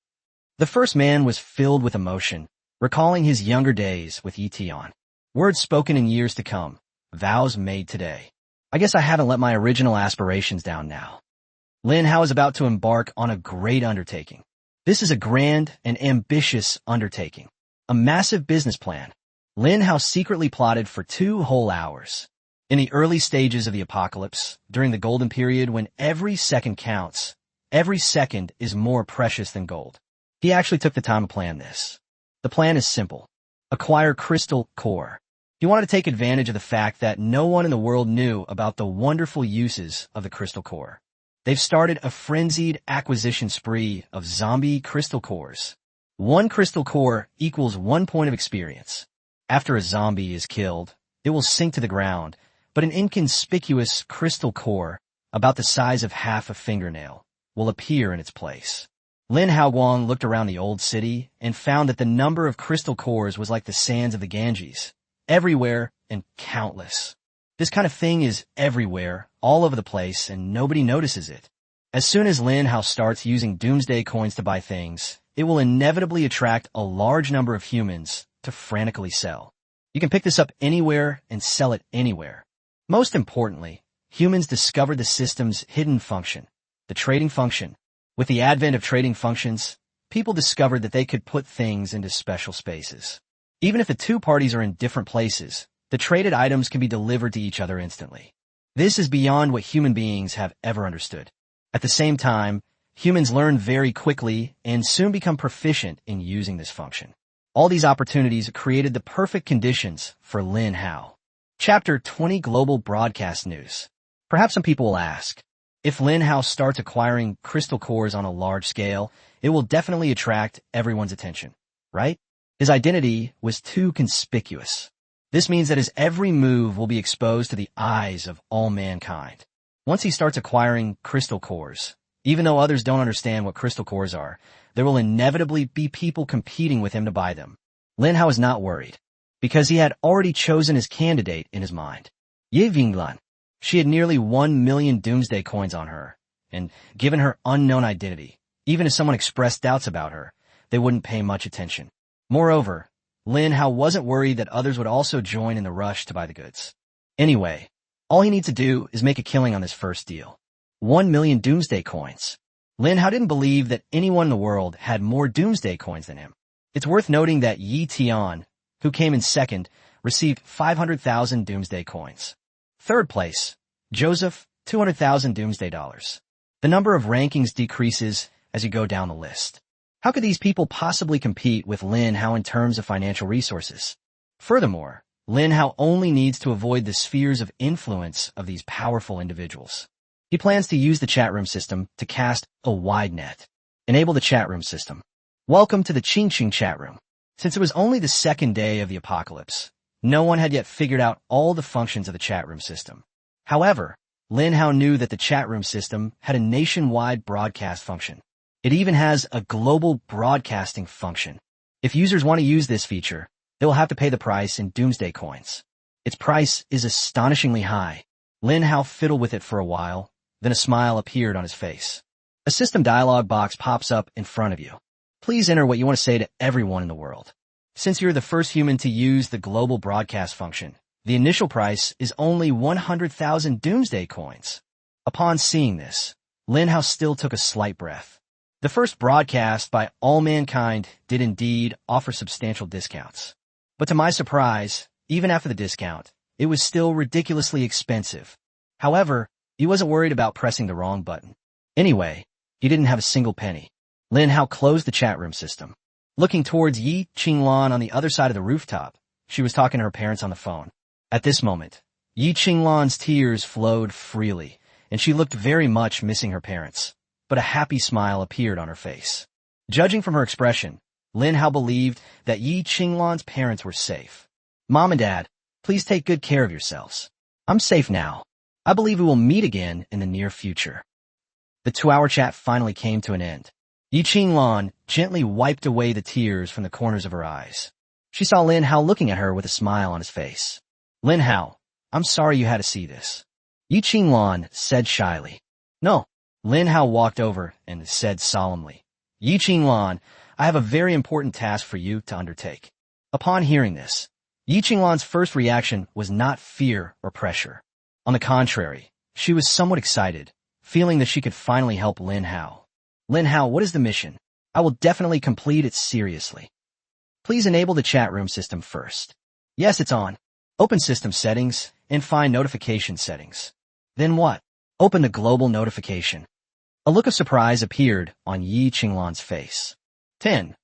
The first man was filled with emotion, recalling his younger days with Yi Tian. Words spoken in years to come, vows made today. I guess I haven't let my original aspirations down now. Lin Hao is about to embark on a great undertaking. This is a grand and ambitious undertaking, a massive business plan. Lin Hao secretly plotted for 2 whole hours. In the early stages of the apocalypse, during the golden period when every second counts, every second is more precious than gold. He actually took the time to plan this. The plan is simple. Acquire crystal core. He wanted to take advantage of the fact that no one in the world knew about the wonderful uses of the crystal core. They've started a frenzied acquisition spree of zombie crystal cores. 1 crystal core equals 1 point of experience. After a zombie is killed, it will sink to the ground, but an inconspicuous crystal core, about the size of half a fingernail, will appear in its place. Lin Haoguang looked around the old city and found that the number of crystal cores was like the sands of the Ganges, everywhere and countless. This kind of thing is everywhere, all over the place, and nobody notices it. As soon as Lin Hao starts using doomsday coins to buy things, it will inevitably attract a large number of humans to frantically sell. You can pick this up anywhere and sell it anywhere. Most importantly, humans discovered the system's hidden function, the trading function. With the advent of trading functions, people discovered that they could put things into special spaces. Even if the 2 parties are in different places, the traded items can be delivered to each other instantly. This is beyond what human beings have ever understood. At the same time, humans learn very quickly and soon become proficient in using this function. All these opportunities created the perfect conditions for Lin Hao. Chapter 20 Global Broadcast News. Perhaps some people will ask, if Lin Hao starts acquiring crystal cores on a large scale, it will definitely attract everyone's attention, right? His identity was too conspicuous. This means that his every move will be exposed to the eyes of all mankind. Once he starts acquiring crystal cores, even though others don't understand what crystal cores are, there will inevitably be people competing with him to buy them. Lin Hao is not worried, because he had already chosen his candidate in his mind. Ye Vinglan. She had nearly 1 million doomsday coins on her, and given her unknown identity, even if someone expressed doubts about her, they wouldn't pay much attention. Moreover, Lin Hao wasn't worried that others would also join in the rush to buy the goods. Anyway, all he needs to do is make a killing on this first deal. 1 million doomsday coins. Lin Hao didn't believe that anyone in the world had more doomsday coins than him. It's worth noting that Yi Tian, who came in second, received 500,000 doomsday coins. Third place, Joseph, 200,000 doomsday dollars. The number of rankings decreases as you go down the list. How could these people possibly compete with Lin Hao in terms of financial resources? Furthermore, Lin Hao only needs to avoid the spheres of influence of these powerful individuals. He plans to use the chat room system to cast a wide net. Enable the chat room system. Welcome to the Qingqing chat room. Since it was only the 2nd day of the apocalypse, no one had yet figured out all the functions of the chat room system. However, Lin Hao knew that the chat room system had a nationwide broadcast function. It even has a global broadcasting function. If users want to use this feature, they will have to pay the price in doomsday coins. Its price is astonishingly high. Lin Hao fiddled with it for a while, then a smile appeared on his face. A system dialog box pops up in front of you. Please enter what you want to say to everyone in the world. Since you're the first human to use the global broadcast function, the initial price is only 100,000 doomsday coins. Upon seeing this, Lin Hao still took a slight breath. The first broadcast by all mankind did indeed offer substantial discounts. But to my surprise, even after the discount, it was still ridiculously expensive. However, he wasn't worried about pressing the wrong button. Anyway, he didn't have a single penny. Lin Hao closed the chat room system. Looking towards Yi Qinglan on the other side of the rooftop, she was talking to her parents on the phone. At this moment, Yi Qinglan's tears flowed freely, and she looked very much missing her parents, but a happy smile appeared on her face. Judging from her expression, Lin Hao believed that Yi Qinglan's parents were safe. Mom and Dad, please take good care of yourselves. I'm safe now. I believe we will meet again in the near future. The 2-hour chat finally came to an end. Yi Qinglan gently wiped away the tears from the corners of her eyes. She saw Lin Hao looking at her with a smile on his face. Lin Hao, I'm sorry you had to see this. Yi Qinglan said shyly. No. Lin Hao walked over and said solemnly. Yi Qinglan, I have a very important task for you to undertake. Upon hearing this, Yi Qinglan's first reaction was not fear or pressure. On the contrary, she was somewhat excited, feeling that she could finally help Lin Hao. Lin Hao, what is the mission? I will definitely complete it seriously. Please enable the chat room system first. Yes, it's on. Open system settings and find notification settings. Then what? Open the global notification. A look of surprise appeared on Yi Qinglan's face.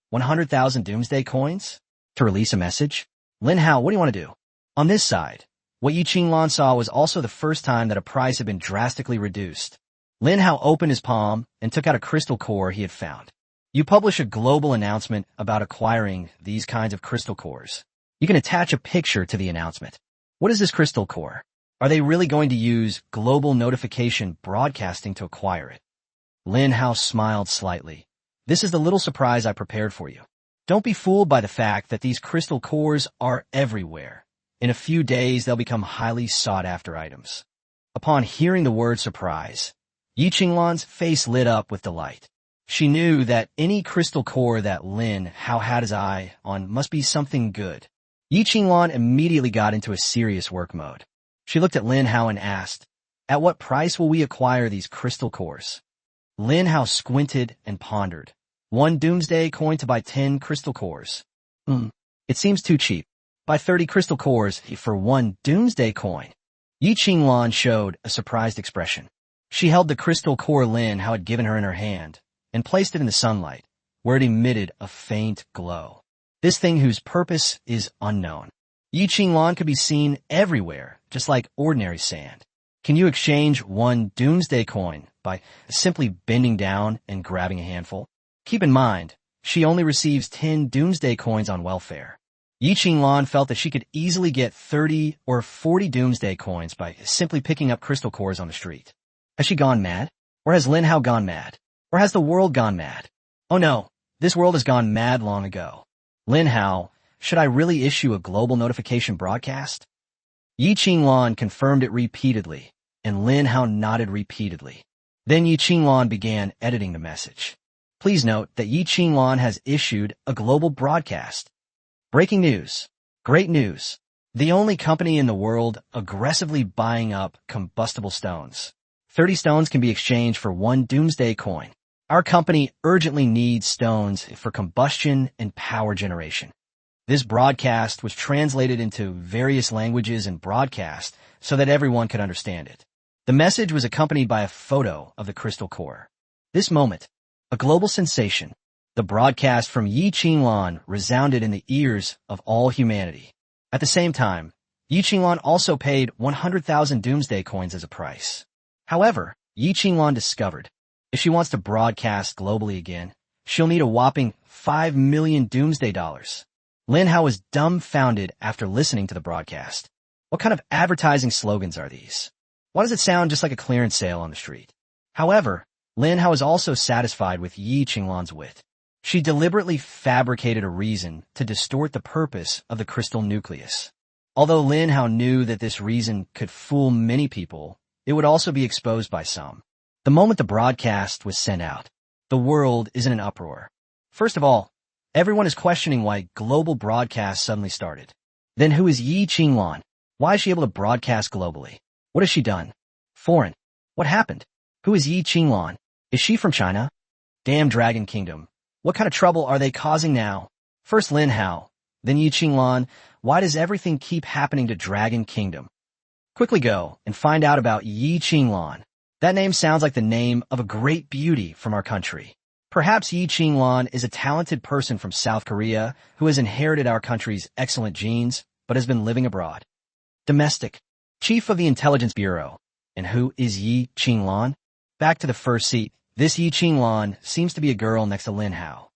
100,000 doomsday coins? To release a message? Lin Hao, what do you want to do? On this side, what Yi Qinglan saw was also the first time that a price had been drastically reduced. Lin Hao opened his palm and took out a crystal core he had found. You publish a global announcement about acquiring these kinds of crystal cores. You can attach a picture to the announcement. What is this crystal core? Are they really going to use global notification broadcasting to acquire it? Lin Hao smiled slightly. This is the little surprise I prepared for you. Don't be fooled by the fact that these crystal cores are everywhere. In a few days, they'll become highly sought-after items. Upon hearing the word surprise, Yi Qinglan's face lit up with delight. She knew that any crystal core that Lin Hao had his eye on must be something good. Yi Qinglan immediately got into a serious work mode. She looked at Lin Hao and asked, At what price will we acquire these crystal cores? Lin Hao squinted and pondered. 1 doomsday coin to buy 10 crystal cores. It seems too cheap. Buy 30 crystal cores for 1 doomsday coin. Yi Qinglan showed a surprised expression. She held the crystal core Lin Hao had given her in her hand and placed it in the sunlight, where it emitted a faint glow. This thing whose purpose is unknown. Yi Qinglan could be seen everywhere, just like ordinary sand. Can you exchange 1 doomsday coin by simply bending down and grabbing a handful? Keep in mind, she only receives 10 doomsday coins on welfare. Yi Qinglan felt that she could easily get 30 or 40 doomsday coins by simply picking up crystal cores on the street. Has she gone mad? Or has Lin Hao gone mad? Or has the world gone mad? Oh no, this world has gone mad long ago. Lin Hao, should I really issue a global notification broadcast? Yi Qinglan confirmed it repeatedly, and Lin Hao nodded repeatedly. Then Yi Qinglan began editing the message. Please note that Yi Qinglan has issued a global broadcast. Breaking news. Great news. The only company in the world aggressively buying up combustible stones. 30 stones can be exchanged for 1 doomsday coin. Our company urgently needs stones for combustion and power generation. This broadcast was translated into various languages and broadcast so that everyone could understand it. The message was accompanied by a photo of the crystal core. This moment, a global sensation, the broadcast from Yi Qinglan resounded in the ears of all humanity. At the same time, Yi Qinglan also paid 100,000 doomsday coins as a price. However, Yi Qinglan discovered, if she wants to broadcast globally again, she'll need a whopping 5 million doomsday dollars. Lin Hao was dumbfounded after listening to the broadcast. What kind of advertising slogans are these? Why does it sound just like a clearance sale on the street? However, Lin Hao was also satisfied with Yi Qinglan's wit. She deliberately fabricated a reason to distort the purpose of the crystal nucleus. Although Lin Hao knew that this reason could fool many people, it would also be exposed by some. The moment the broadcast was sent out, the world is in an uproar. First of all, everyone is questioning why global broadcasts suddenly started. Then who is Yi Qinglan? Why is she able to broadcast globally? What has she done? Foreign. What happened? Who is Yi Qinglan? Is she from China? Damn Dragon Kingdom. What kind of trouble are they causing now? First Lin Hao, then Yi Qinglan. Why does everything keep happening to Dragon Kingdom? Quickly go and find out about Yi Qinglan. That name sounds like the name of a great beauty from our country. Perhaps Yi Qinglan is a talented person from South Korea who has inherited our country's excellent genes, but has been living abroad. Domestic. Chief of the Intelligence Bureau. And who is Yi Qinglan? Back to the first seat. This Yi Qinglan seems to be a girl next to Lin Hao.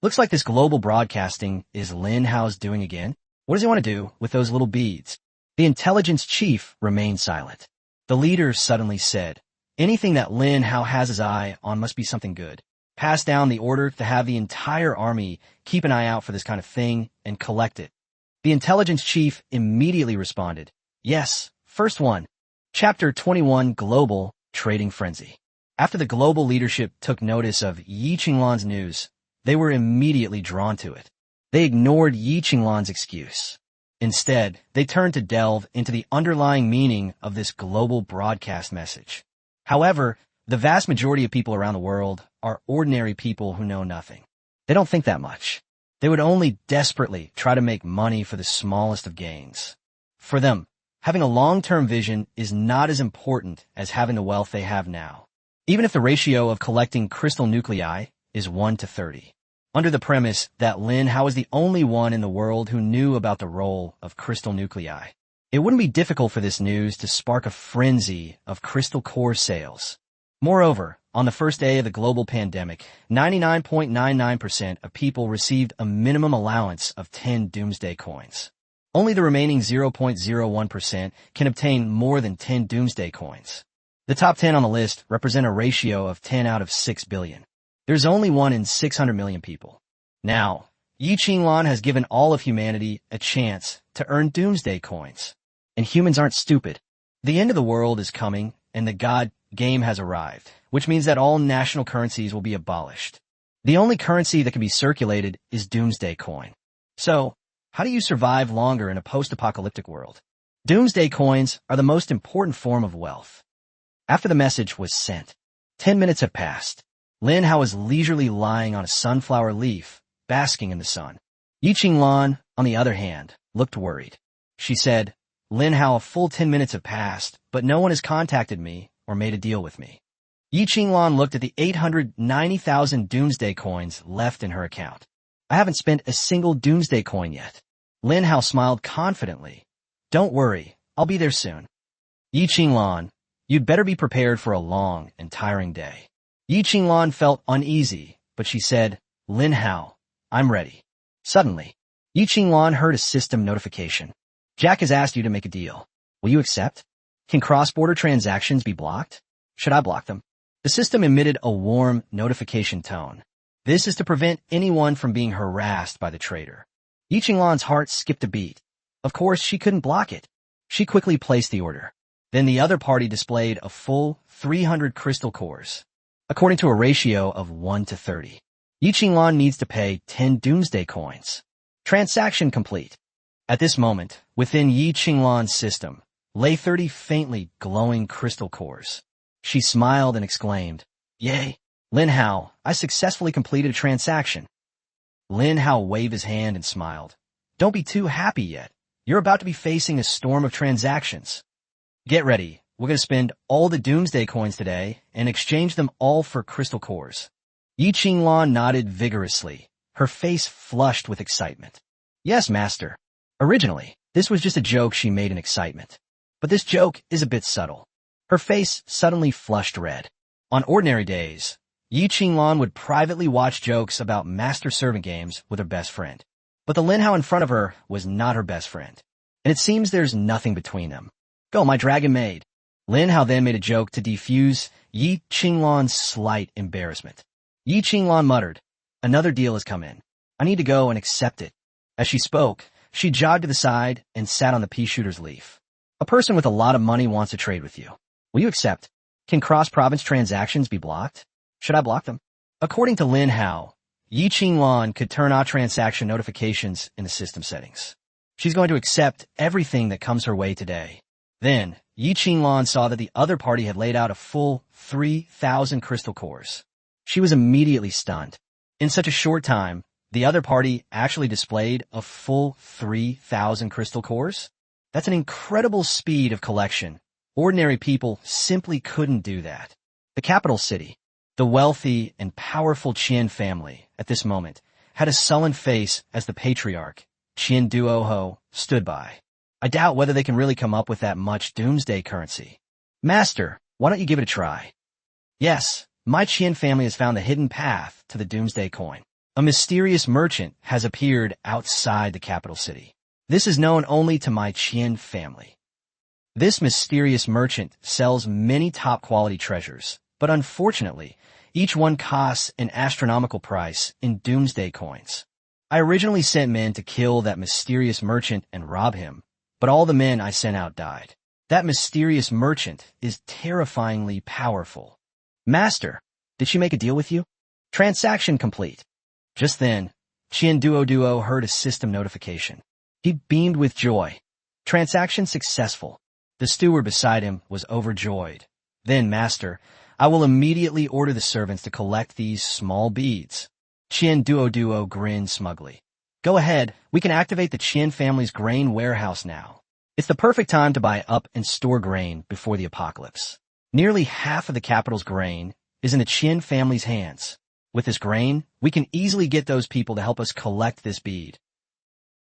Looks like this global broadcasting is Lin Hao's doing again. What does he want to do with those little beads? The intelligence chief remained silent. The leader suddenly said, anything that Lin Hao has his eye on must be something good. Pass down the order to have the entire army keep an eye out for this kind of thing and collect it. The intelligence chief immediately responded, yes, first one. Chapter 21 Global Trading Frenzy. After the global leadership took notice of Yi Qinglan's news, they were immediately drawn to it. They ignored Yi Qinglan's excuse. Instead, they turned to delve into the underlying meaning of this global broadcast message. However, the vast majority of people around the world are ordinary people who know nothing. They don't think that much. They would only desperately try to make money for the smallest of gains. For them, having a long-term vision is not as important as having the wealth they have now, even if the ratio of collecting crystal nuclei is 1 to 30. Under the premise that Lin Hao was the only one in the world who knew about the role of crystal nuclei, it wouldn't be difficult for this news to spark a frenzy of crystal core sales. Moreover, on the first day of the global pandemic, 99.99% of people received a minimum allowance of 10 doomsday coins. Only the remaining 0.01% can obtain more than 10 doomsday coins. The top 10 on the list represent a ratio of 10 out of 6 billion. There's only 1 in 600 million people. Now, Yi Qinglan has given all of humanity a chance to earn doomsday coins. And humans aren't stupid. The end of the world is coming, and the God game has arrived, which means that all national currencies will be abolished. The only currency that can be circulated is doomsday coin. So, how do you survive longer in a post-apocalyptic world? Doomsday coins are the most important form of wealth. After the message was sent, 10 minutes have passed. Lin Hao was leisurely lying on a sunflower leaf, basking in the sun. Yi Qinglan, on the other hand, looked worried. She said, Lin Hao, a full 10 minutes have passed, but no one has contacted me or made a deal with me. Yi Qinglan looked at the 890,000 doomsday coins left in her account. I haven't spent a single doomsday coin yet. Lin Hao smiled confidently. Don't worry, I'll be there soon. Yi Qinglan, you'd better be prepared for a long and tiring day. Yi Qinglan felt uneasy, but she said, Lin Hao, I'm ready. Suddenly, Yi Qinglan heard a system notification. Jack has asked you to make a deal. Will you accept? Can cross-border transactions be blocked? Should I block them? The system emitted a warm notification tone. This is to prevent anyone from being harassed by the trader. Yi Qinglan's heart skipped a beat. Of course, she couldn't block it. She quickly placed the order. Then the other party displayed a full 300 crystal cores. According to a ratio of 1 to 30. Yi Qinglan needs to pay 10 doomsday coins. Transaction complete. At this moment, within Yi Qinglan's system, lay 30 faintly glowing crystal cores. She smiled and exclaimed, Yay! Lin Hao, I successfully completed a transaction. Lin Hao waved his hand and smiled. Don't be too happy yet. You're about to be facing a storm of transactions. Get ready. We're going to spend all the doomsday coins today and exchange them all for crystal cores. Yi Qinglan nodded vigorously, her face flushed with excitement. Yes, master. Originally, this was just a joke she made in excitement. But this joke is a bit subtle. Her face suddenly flushed red. On ordinary days, Yi Qinglan would privately watch jokes about master-servant games with her best friend. But the Lin Hao in front of her was not her best friend. And it seems there's nothing between them. Go, my dragon maid. Lin Hao then made a joke to defuse Yi Qinglan's slight embarrassment. Yi Qinglan muttered, Another deal has come in. I need to go and accept it. As she spoke, she jogged to the side and sat on the pea shooter's leaf. A person with a lot of money wants to trade with you. Will you accept? Can cross-province transactions be blocked? Should I block them? According to Lin Hao, Yi Qinglan could turn off transaction notifications in the system settings. She's going to accept everything that comes her way today. Then, Yi Qinglan saw that the other party had laid out a full 3,000 crystal cores. She was immediately stunned. In such a short time, the other party actually displayed a full 3,000 crystal cores? That's an incredible speed of collection. Ordinary people simply couldn't do that. The capital city, the wealthy and powerful Qian family, at this moment, had a sullen face as the patriarch, Qian Duoho, stood by. I doubt whether they can really come up with that much doomsday currency. Master, why don't you give it a try? Yes, my Qian family has found the hidden path to the doomsday coin. A mysterious merchant has appeared outside the capital city. This is known only to my Qian family. This mysterious merchant sells many top-quality treasures, but unfortunately, each one costs an astronomical price in doomsday coins. I originally sent men to kill that mysterious merchant and rob him, but all the men I sent out died. That mysterious merchant is terrifyingly powerful. Master, did she make a deal with you? Transaction complete. Just then, Qian Duo heard a system notification. He beamed with joy. Transaction successful. The steward beside him was overjoyed. Then, Master, I will immediately order the servants to collect these small beads. Qian Duo grinned smugly. Go ahead, we can activate the Qian family's grain warehouse now. It's the perfect time to buy up and store grain before the apocalypse. Nearly half of the capital's grain is in the Qian family's hands. With this grain, we can easily get those people to help us collect this bead.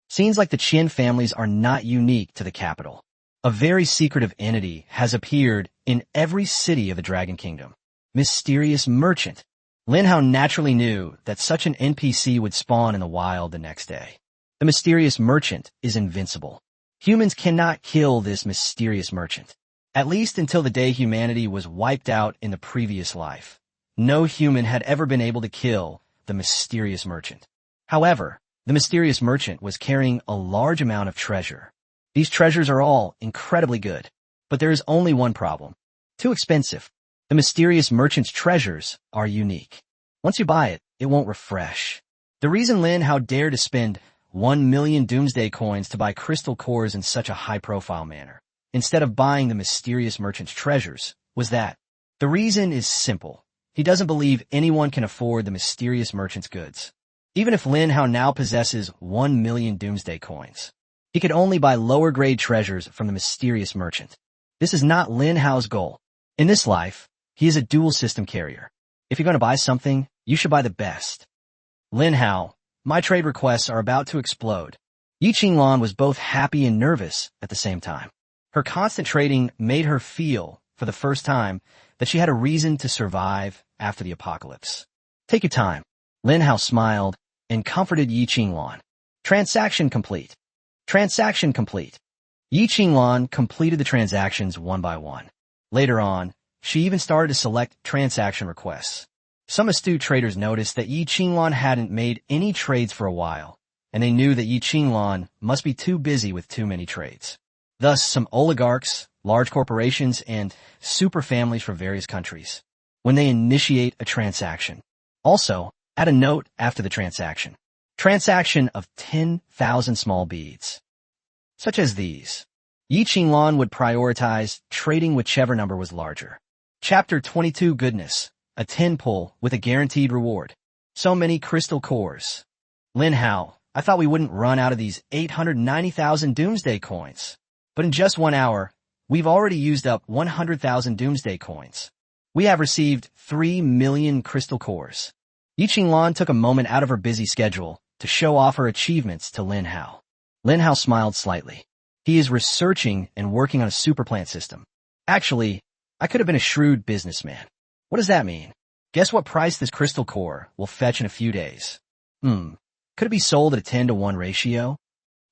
Seems like the Qian families are not unique to the capital. A very secretive entity has appeared in every city of the Dragon Kingdom. Mysterious merchant. Lin Hao naturally knew that such an NPC would spawn in the wild the next day. The mysterious merchant is invincible. Humans cannot kill this mysterious merchant. At least until the day humanity was wiped out in the previous life. No human had ever been able to kill the mysterious merchant. However, the mysterious merchant was carrying a large amount of treasure. These treasures are all incredibly good, but there is only one problem. Too expensive. The mysterious merchant's treasures are unique. Once you buy it, it won't refresh. The reason Lin Hao dared to spend 1 million doomsday coins to buy crystal cores in such a high-profile manner, instead of buying the mysterious merchant's treasures, was that the reason is simple. He doesn't believe anyone can afford the mysterious merchant's goods. Even if Lin Hao now possesses 1 million doomsday coins, he could only buy lower-grade treasures from the mysterious merchant. This is not Lin Hao's goal. In this life, he is a dual-system carrier. If you're going to buy something, you should buy the best. Lin Hao, my trade requests are about to explode. Yi Qinglan was both happy and nervous at the same time. Her constant trading made her feel, for the first time, that she had a reason to survive after the apocalypse. Take your time. Lin Hao smiled and comforted Yi Qinglan. Transaction complete. Transaction complete. Yi Qinglan completed the transactions one by one. Later on, she even started to select transaction requests. Some astute traders noticed that Yi Qinglan hadn't made any trades for a while, and they knew that Yi Qinglan must be too busy with too many trades. Thus, some oligarchs, large corporations, and super families from various countries, when they initiate a transaction. Also, add a note after the transaction. Transaction of 10,000 small beads. Such as these. Yi Qinglan would prioritize trading whichever number was larger. Chapter 22 Goodness. A 10 pull with a guaranteed reward. So many crystal cores. Lin Hao, I thought we wouldn't run out of these 890,000 doomsday coins. But in just 1 hour, we've already used up 100,000 doomsday coins. We have received 3 million crystal cores. Yi Qinglan took a moment out of her busy schedule to show off her achievements to Lin Hao. Lin Hao smiled slightly. He is researching and working on a super plant system. Actually, I could have been a shrewd businessman. What does that mean? Guess what price this crystal core will fetch in a few days? Could it be sold at a 10-to-1 ratio?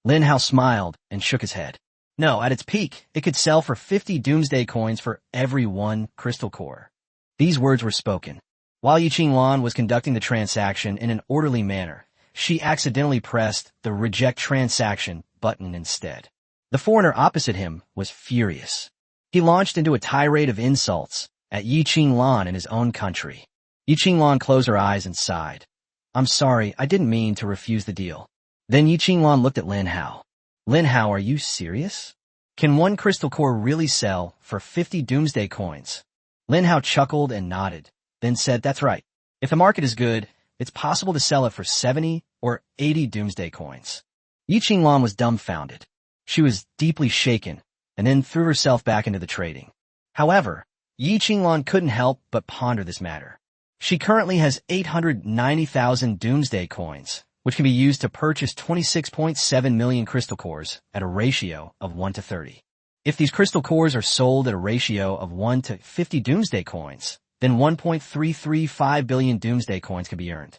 Lin Hao smiled and shook his head. No, at its peak, it could sell for 50 doomsday coins for every 1 crystal core. These words were spoken. While Yi Qinglan was conducting the transaction in an orderly manner, she accidentally pressed the reject transaction button instead. The foreigner opposite him was furious. He launched into a tirade of insults at Yi Qinglan in his own country. Yi Qinglan closed her eyes and sighed. I'm sorry, I didn't mean to refuse the deal. Then Yi Qinglan looked at Lin Hao. Lin Hao, are you serious? Can 1 crystal core really sell for 50 doomsday coins? Lin Hao chuckled and nodded, then said, that's right. If the market is good, it's possible to sell it for 70 or 80 doomsday coins. Yi Qinglan was dumbfounded. She was deeply shaken and then threw herself back into the trading. However, Yi Qinglan couldn't help but ponder this matter. She currently has 890,000 doomsday coins, which can be used to purchase 26.7 million crystal cores at a ratio of 1 to 30. If these crystal cores are sold at a ratio of 1 to 50 doomsday coins, then 1.335 billion doomsday coins can be earned.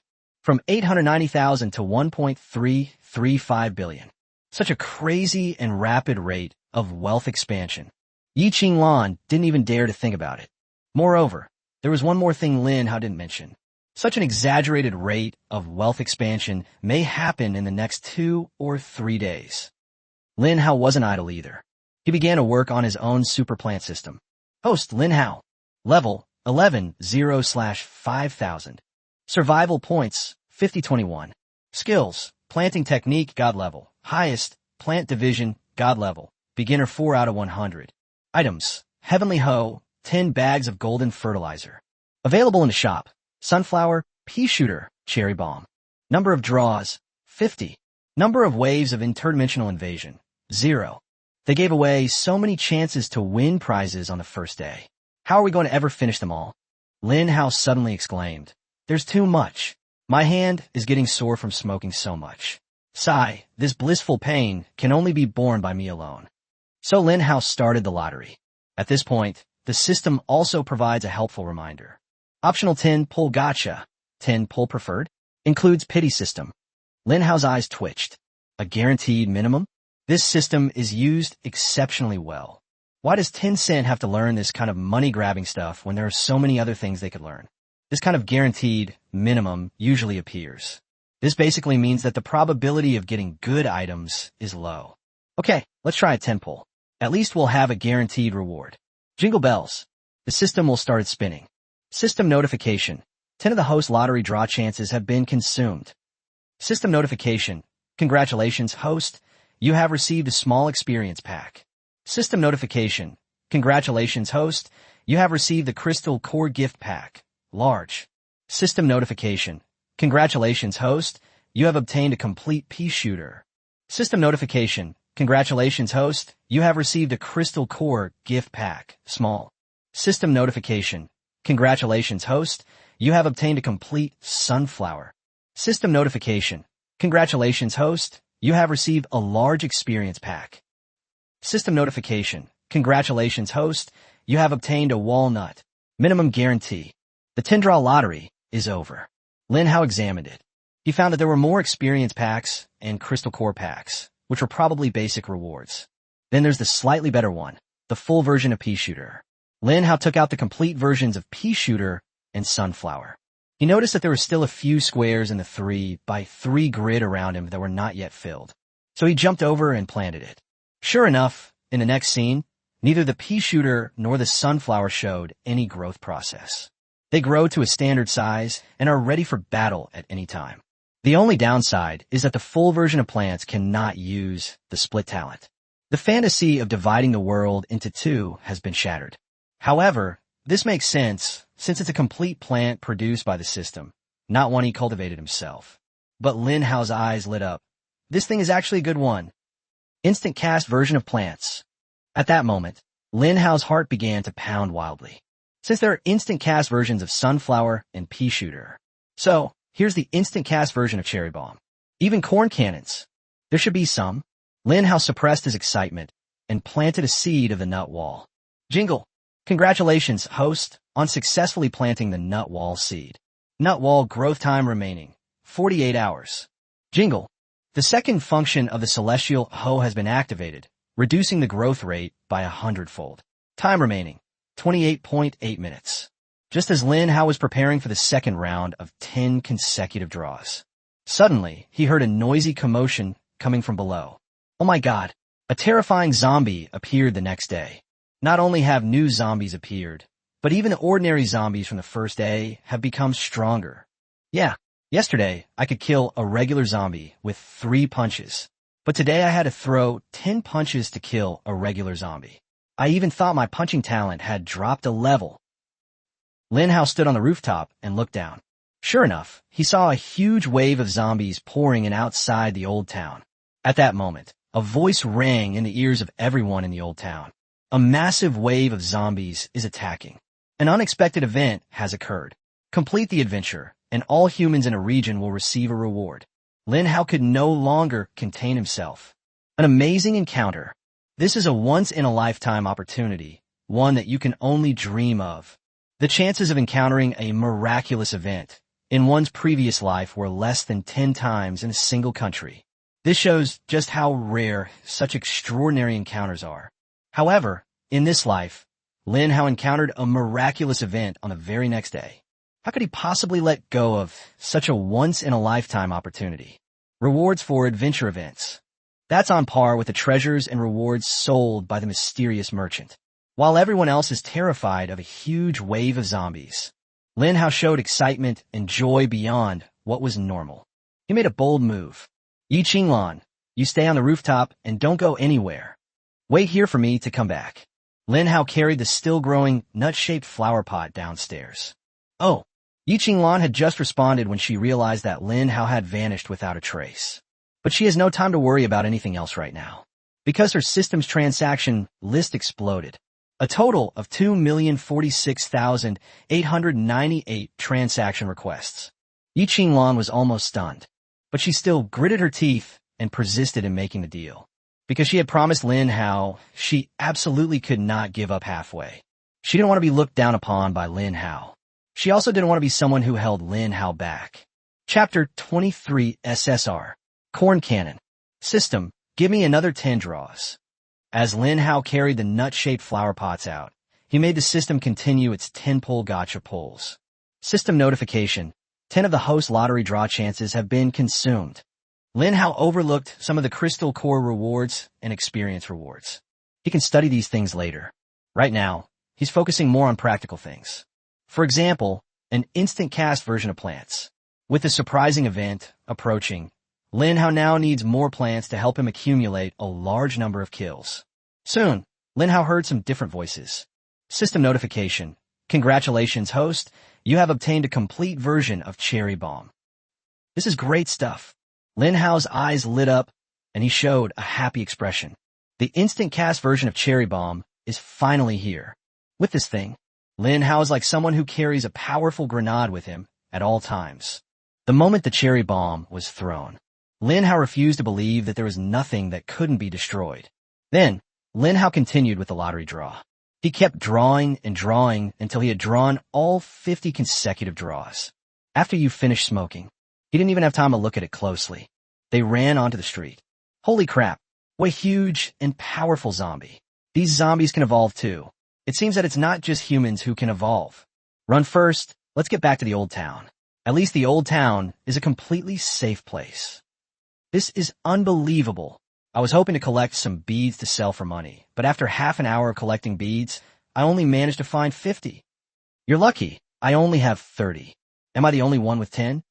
from 890,000 to 1.335 billion. Such a crazy and rapid rate of wealth expansion. Yi Qinglan didn't even dare to think about it. Moreover, there was one more thing Lin Hao didn't mention. Such an exaggerated rate of wealth expansion may happen in the next 2 or 3 days. Lin Hao wasn't idle either. He began to work on his own super plant system. Host Lin Hao. Level 11 0/5000. Survival points 5021. Skills: planting technique God level. Highest: plant division God level. Beginner 4 out of 100. Items: Heavenly Hoe, 10 bags of golden fertilizer. Available in the shop: sunflower, pea shooter, cherry bomb. Number of draws: 50. Number of waves of interdimensional invasion: 0. They gave away so many chances to win prizes on the first day. How are we going to ever finish them all? Lin Hao suddenly exclaimed. There's too much. My hand is getting sore from smoking so much. Sigh, this blissful pain can only be borne by me alone. So Lin Hao started the lottery. At this point, the system also provides a helpful reminder. Optional 10 pull gotcha, 10 pull preferred, includes pity system. Lin Hao's eyes twitched. A guaranteed minimum? This system is used exceptionally well. Why does Tencent have to learn this kind of money-grabbing stuff when there are so many other things they could learn? This kind of guaranteed minimum usually appears. This basically means that the probability of getting good items is low. Okay, let's try a 10 pull. At least we'll have a guaranteed reward. Jingle bells. The system will start spinning. System notification. 10 of the host lottery draw chances have been consumed. System notification. Congratulations, host. You have received a small experience pack. System notification. Congratulations, host. You have received the Crystal Core Gift Pack. Large. System notification. Congratulations, host. You have obtained a complete pea shooter. System notification. Congratulations, host. You have received a Crystal Core Gift Pack. Small. System notification. Congratulations, host. You have obtained a complete sunflower. System notification. Congratulations, host. You have received a large experience pack. System notification. Congratulations, host. You have obtained a walnut. Minimum guarantee. The 10-draw lottery is over. Lin Hao examined it. He found that there were more experience packs and crystal core packs, which were probably basic rewards. Then there's the slightly better one, the full version of pea shooter. Lin Hao took out the complete versions of pea shooter and sunflower. He noticed that there were still a few squares in the 3x3 grid around him that were not yet filled. So he jumped over and planted it. Sure enough, in the next scene, neither the pea shooter nor the sunflower showed any growth process. They grow to a standard size and are ready for battle at any time. The only downside is that the full version of plants cannot use the split talent. The fantasy of dividing the world into two has been shattered. However, this makes sense since it's a complete plant produced by the system, not one he cultivated himself. But Lin Hao's eyes lit up. This thing is actually a good one. Instant cast version of plants. At that moment, Lin Hao's heart began to pound wildly. Since there are instant cast versions of sunflower and pea shooter. So, here's the instant cast version of cherry bomb. Even corn cannons. There should be some. Lin Hao suppressed his excitement and planted a seed of the nut wall. Jingle. Congratulations, host, on successfully planting the nut wall seed. Nut wall growth time remaining, 48 hours. Jingle. The second function of the celestial hoe has been activated, reducing the growth rate by 100-fold. Time remaining, 28.8 minutes. Just as Lin Hao was preparing for the second round of 10 consecutive draws. Suddenly, he heard a noisy commotion coming from below. Oh my god, a terrifying zombie appeared the next day. Not only have new zombies appeared, but even the ordinary zombies from the first day have become stronger. Yeah, yesterday I could kill a regular zombie with 3 punches, but today I had to throw 10 punches to kill a regular zombie. I even thought my punching talent had dropped a level. Lin Hao stood on the rooftop and looked down. Sure enough, he saw a huge wave of zombies pouring in outside the old town. At that moment, a voice rang in the ears of everyone in the old town. A massive wave of zombies is attacking. An unexpected event has occurred. Complete the adventure, and all humans in a region will receive a reward. Lin Hao could no longer contain himself. An amazing encounter. This is a once-in-a-lifetime opportunity, one that you can only dream of. The chances of encountering a miraculous event in one's previous life were less than 10 times in a single country. This shows just how rare such extraordinary encounters are. However, in this life, Lin Hao encountered a miraculous event on the very next day. How could he possibly let go of such a once-in-a-lifetime opportunity? Rewards for adventure events. That's on par with the treasures and rewards sold by the mysterious merchant. While everyone else is terrified of a huge wave of zombies, Lin Hao showed excitement and joy beyond what was normal. He made a bold move. Yi Qinglan, you stay on the rooftop and don't go anywhere. Wait here for me to come back. Lin Hao carried the still-growing, nut-shaped flower pot downstairs. Oh, Yi Qinglan had just responded when she realized that Lin Hao had vanished without a trace. But she has no time to worry about anything else right now, because her system's transaction list exploded. A total of 2,046,898 transaction requests. Yi Qinglan was almost stunned, but she still gritted her teeth and persisted in making the deal. Because she had promised Lin Hao, she absolutely could not give up halfway. She didn't want to be looked down upon by Lin Hao. She also didn't want to be someone who held Lin Hao back. Chapter 23 SSR. Corn Cannon. System, give me another 10 draws. As Lin Hao carried the nut-shaped flower pots out, he made the system continue its 10-pull gotcha pulls. System notification. 10 of the host lottery draw chances have been consumed. Lin Hao overlooked some of the crystal core rewards and experience rewards. He can study these things later. Right now, he's focusing more on practical things. For example, an instant cast version of plants. With the surprising event approaching, Lin Hao now needs more plants to help him accumulate a large number of kills. Soon, Lin Hao heard some different voices. System notification. Congratulations, host. You have obtained a complete version of Cherry Bomb. This is great stuff. Lin Hao's eyes lit up, and he showed a happy expression. The instant cast version of Cherry Bomb is finally here. With this thing, Lin Hao is like someone who carries a powerful grenade with him at all times. The moment the Cherry Bomb was thrown, Lin Hao refused to believe that there was nothing that couldn't be destroyed. Then, Lin Hao continued with the lottery draw. He kept drawing and drawing until he had drawn all 50 consecutive draws. After you finished smoking, he didn't even have time to look at it closely. They ran onto the street. Holy crap, what a huge and powerful zombie. These zombies can evolve too. It seems that it's not just humans who can evolve. Run first, let's get back to the old town. At least the old town is a completely safe place. This is unbelievable. I was hoping to collect some beads to sell for money, but after half an hour of collecting beads, I only managed to find 50. You're lucky, I only have 30. Am I the only one with 10?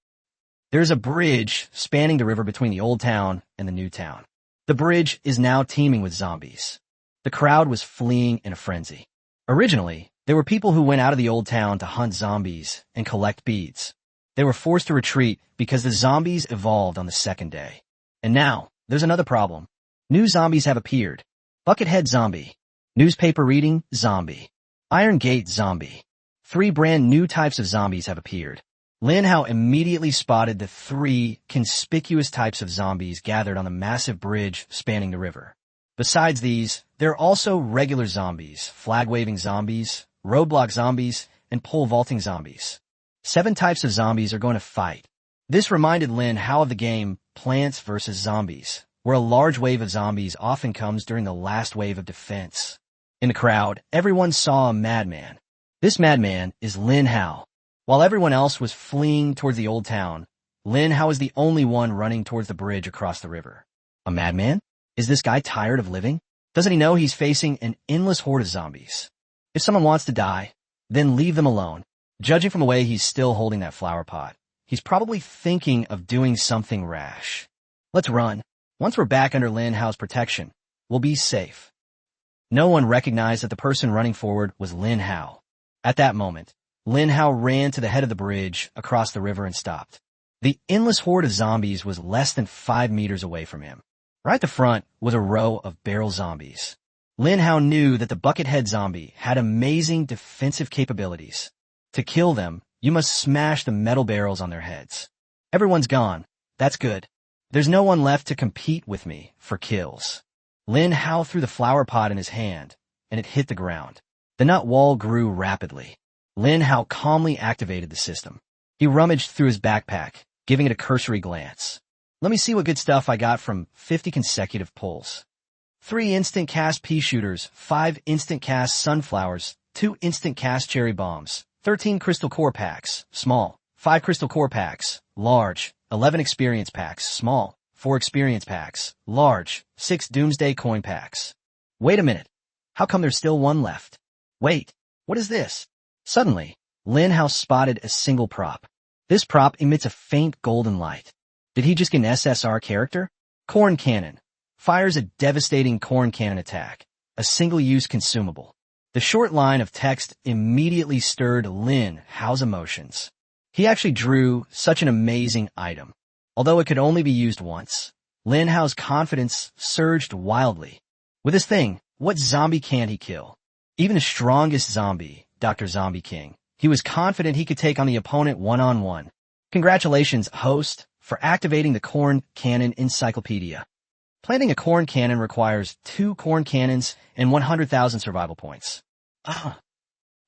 There's a bridge spanning the river between the old town and the new town. The bridge is now teeming with zombies. The crowd was fleeing in a frenzy. Originally, there were people who went out of the old town to hunt zombies and collect beads. They were forced to retreat because the zombies evolved on the second day. And now, there's another problem. New zombies have appeared. Buckethead zombie. Newspaper reading zombie. Iron Gate zombie. 3 brand new types of zombies have appeared. Lin Hao immediately spotted the 3 conspicuous types of zombies gathered on the massive bridge spanning the river. Besides these, there are also regular zombies, flag-waving zombies, roadblock zombies, and pole-vaulting zombies. 7 types of zombies are going to fight. This reminded Lin Hao of the game Plants vs. Zombies, where a large wave of zombies often comes during the last wave of defense. In the crowd, everyone saw a madman. This madman is Lin Hao. While everyone else was fleeing towards the old town, Lin Hao was the only one running towards the bridge across the river. A madman? Is this guy tired of living? Doesn't he know he's facing an endless horde of zombies? If someone wants to die, then leave them alone. Judging from the way he's still holding that flower pot, he's probably thinking of doing something rash. Let's run. Once we're back under Lin Hao's protection, we'll be safe. No one recognized that the person running forward was Lin Hao. At that moment, Lin Hao ran to the head of the bridge across the river and stopped. The endless horde of zombies was less than 5 meters away from him. Right at the front was a row of barrel zombies. Lin Hao knew that the Buckethead zombie had amazing defensive capabilities. To kill them, you must smash the metal barrels on their heads. Everyone's gone. That's good. There's no one left to compete with me for kills. Lin Hao threw the flower pot in his hand, and it hit the ground. The nut wall grew rapidly. Lin Hao calmly activated the system. He rummaged through his backpack, giving it a cursory glance. Let me see what good stuff I got from 50 consecutive pulls. 3 instant cast pea shooters, 5 instant cast sunflowers, 2 instant cast cherry bombs, 13 crystal core packs, small, 5 crystal core packs, large, 11 experience packs, small, 4 experience packs, large, 6 doomsday coin packs. Wait a minute. How come there's still one left? Wait, what is this? Suddenly, Lin Hao spotted a single prop. This prop emits a faint golden light. Did he just get an SSR character? Corn Cannon. Fires a devastating corn cannon attack, a single-use consumable. The short line of text immediately stirred Lin Hao's emotions. He actually drew such an amazing item. Although it could only be used once, Lin Hao's confidence surged wildly. With this thing, what zombie can't he kill? Even the strongest zombie, Dr. Zombie King, he was confident he could take on the opponent one-on-one. Congratulations, host, for activating the Corn Cannon Encyclopedia. Planting a corn cannon requires 2 corn cannons and 100,000 survival points.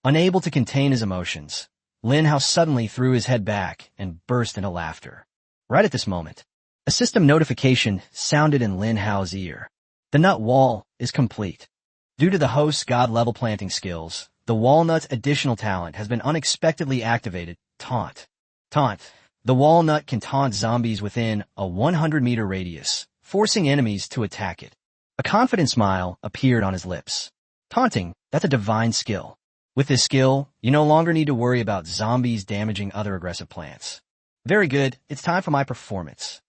Unable to contain his emotions, Lin Hao suddenly threw his head back and burst into laughter. Right at this moment, a system notification sounded in Lin Hao's ear. The nut wall is complete. Due to the host's god-level planting skills, the walnut's additional talent has been unexpectedly activated, Taunt. Taunt. The walnut can taunt zombies within a 100-meter radius, forcing enemies to attack it. A confident smile appeared on his lips. Taunting, that's a divine skill. With this skill, you no longer need to worry about zombies damaging other aggressive plants. Very good, it's time for my performance.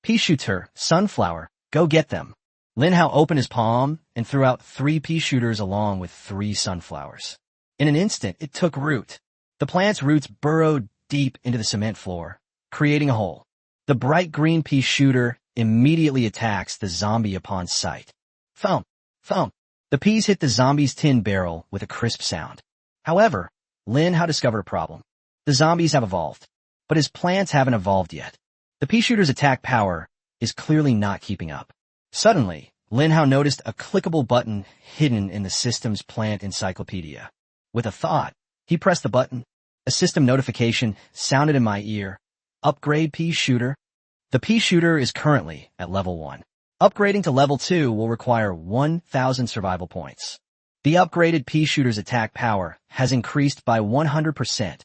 Pea shooter, sunflower, go get them. Lin Hao opened his palm and threw out 3 pea shooters along with 3 sunflowers. In an instant, it took root. The plant's roots burrowed deep into the cement floor, creating a hole. The bright green pea shooter immediately attacks the zombie upon sight. Thump, thump. The peas hit the zombie's tin barrel with a crisp sound. However, Lin Hao discovered a problem. The zombies have evolved, but his plants haven't evolved yet. The pea shooter's attack power is clearly not keeping up. Suddenly, Lin Hao noticed a clickable button hidden in the system's plant encyclopedia. With a thought, he pressed the button. A system notification sounded in my ear. Upgrade pea shooter. The pea shooter is currently at level 1. Upgrading to level 2 will require 1,000 survival points. The upgraded pea shooter's attack power has increased by 100%.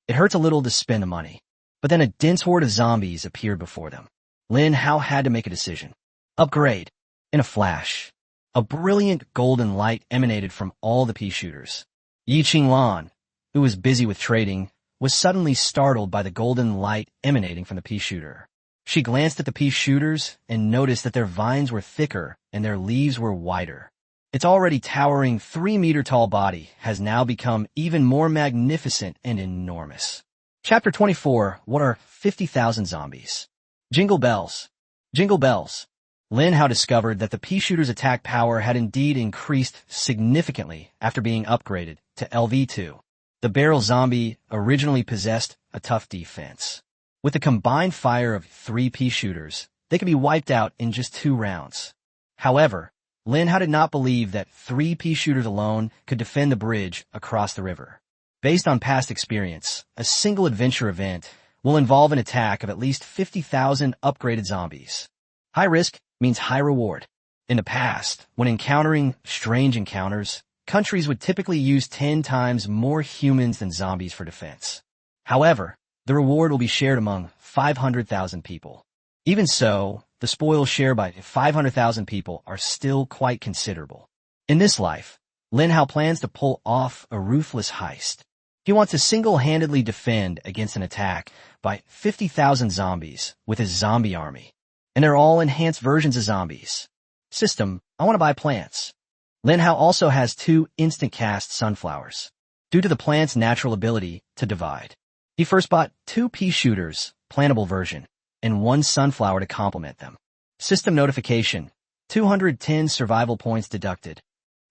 It hurts a little to spend the money. But then a dense horde of zombies appeared before them. Lin Hao had to make a decision. Upgrade. In a flash, a brilliant golden light emanated from all the pea shooters. Yi Qinglan, who was busy with trading, was suddenly startled by the golden light emanating from the pea shooter. She glanced at the pea shooters and noticed that their vines were thicker and their leaves were wider. Its already towering 3-meter-tall body has now become even more magnificent and enormous. Chapter 24, What are 50,000 zombies? Jingle bells. Jingle bells. Lin Hao discovered that the pea shooter's attack power had indeed increased significantly after being upgraded to LV2. The barrel zombie originally possessed a tough defense. With the combined fire of 3 pea shooters, they could be wiped out in just 2 rounds. However, Lin Hao did not believe that 3 pea shooters alone could defend the bridge across the river. Based on past experience, a single adventure event will involve an attack of at least 50,000 upgraded zombies. High risk means high reward. In the past, when encountering strange encounters, countries would typically use 10 times more humans than zombies for defense. However, the reward will be shared among 500,000 people. Even so, the spoils shared by 500,000 people are still quite considerable. In this life, Lin Hao plans to pull off a ruthless heist. He wants to single-handedly defend against an attack by 50,000 zombies with his zombie army. And they're all enhanced versions of zombies. System, I want to buy plants. Lin Hao also has 2 instant cast sunflowers, due to the plant's natural ability to divide. He first bought 2 pea shooters, plantable version, and 1 sunflower to complement them. System notification, 210 survival points deducted.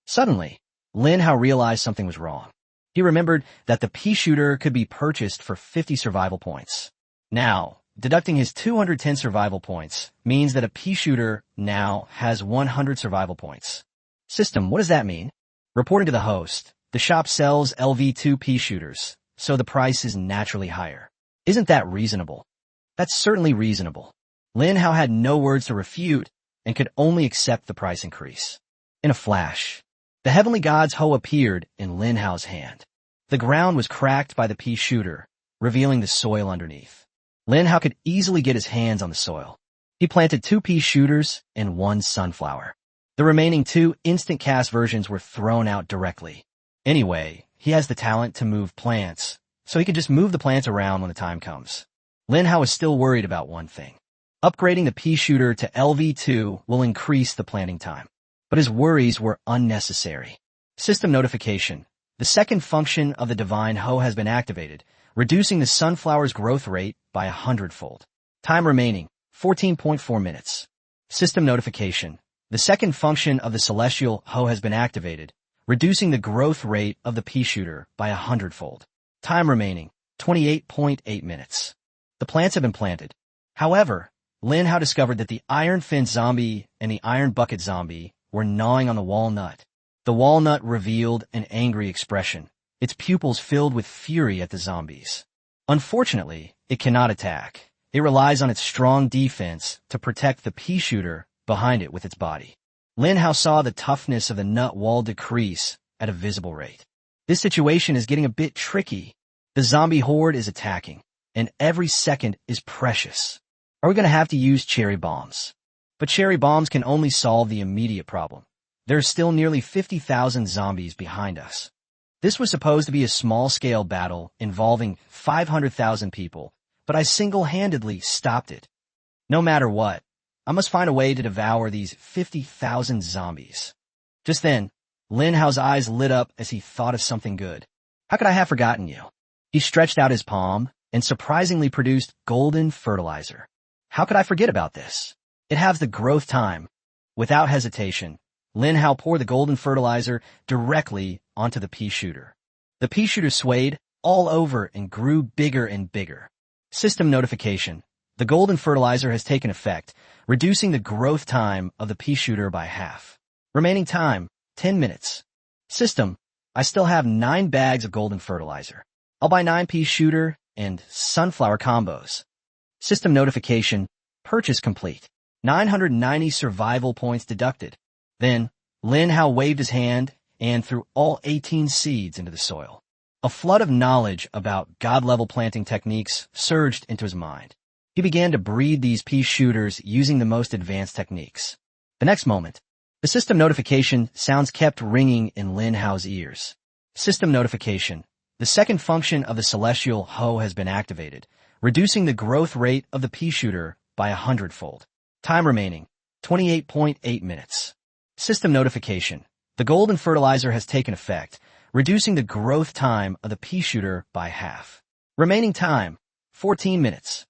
Suddenly, Lin Hao realized something was wrong. He remembered that the pea shooter could be purchased for 50 survival points. Now, deducting his 210 survival points means that a pea shooter now has 100 survival points. System, what does that mean? Reporting to the host, the shop sells LV2 pea shooters, so the price is naturally higher. Isn't that reasonable? That's certainly reasonable. Lin Hao had no words to refute and could only accept the price increase. In a flash, the heavenly god's hoe appeared in Lin Hao's hand. The ground was cracked by the pea shooter, revealing the soil underneath. Lin Hao could easily get his hands on the soil. He planted 2 pea shooters and 1 sunflower. The remaining 2 instant cast versions were thrown out directly. Anyway, he has the talent to move plants, so he could just move the plants around when the time comes. Lin Hao is still worried about one thing. Upgrading the pea shooter to LV2 will increase the planting time. But his worries were unnecessary. System notification. The second function of the divine hoe has been activated, reducing the sunflower's growth rate by 100-fold. Time remaining, 14.4 minutes. System notification. The second function of the celestial hoe has been activated, reducing the growth rate of the pea shooter by 100-fold. Time remaining, 28.8 minutes. The plants have been planted. However, Lin Hao discovered that the iron fin zombie and the iron bucket zombie were gnawing on the walnut. The walnut revealed an angry expression, its pupils filled with fury at the zombies. Unfortunately, it cannot attack. It relies on its strong defense to protect the pea shooter behind it with its body. Lin Hao saw the toughness of the nut wall decrease at a visible rate. This situation is getting a bit tricky. The zombie horde is attacking, and every second is precious. Are we going to have to use cherry bombs? But cherry bombs can only solve the immediate problem. There are still nearly 50,000 zombies behind us. This was supposed to be a small-scale battle involving 500,000 people, but I single-handedly stopped it. No matter what, I must find a way to devour these 50,000 zombies. Just then, Lin Hao's eyes lit up as he thought of something good. How could I have forgotten you? He stretched out his palm and surprisingly produced golden fertilizer. How could I forget about this? It has the growth time. Without hesitation, Lin Hao poured the golden fertilizer directly onto the pea shooter. The pea shooter swayed all over and grew bigger and bigger. System notification. The golden fertilizer has taken effect, reducing the growth time of the pea shooter by half. Remaining time, 10 minutes. System. I still have 9 bags of golden fertilizer. I'll buy 9 pea shooter and sunflower combos. System notification. Purchase complete. 990 survival points deducted. Then, Lin Hao waved his hand and threw all 18 seeds into the soil. A flood of knowledge about God-level planting techniques surged into his mind. He began to breed these pea shooters using the most advanced techniques. The next moment, the system notification sounds kept ringing in Lin Hao's ears. System notification. The second function of the celestial hoe has been activated, reducing the growth rate of the pea shooter by 100-fold. Time remaining, 28.8 minutes. System notification. The golden fertilizer has taken effect, reducing the growth time of the pea shooter by half. Remaining time, 14 minutes.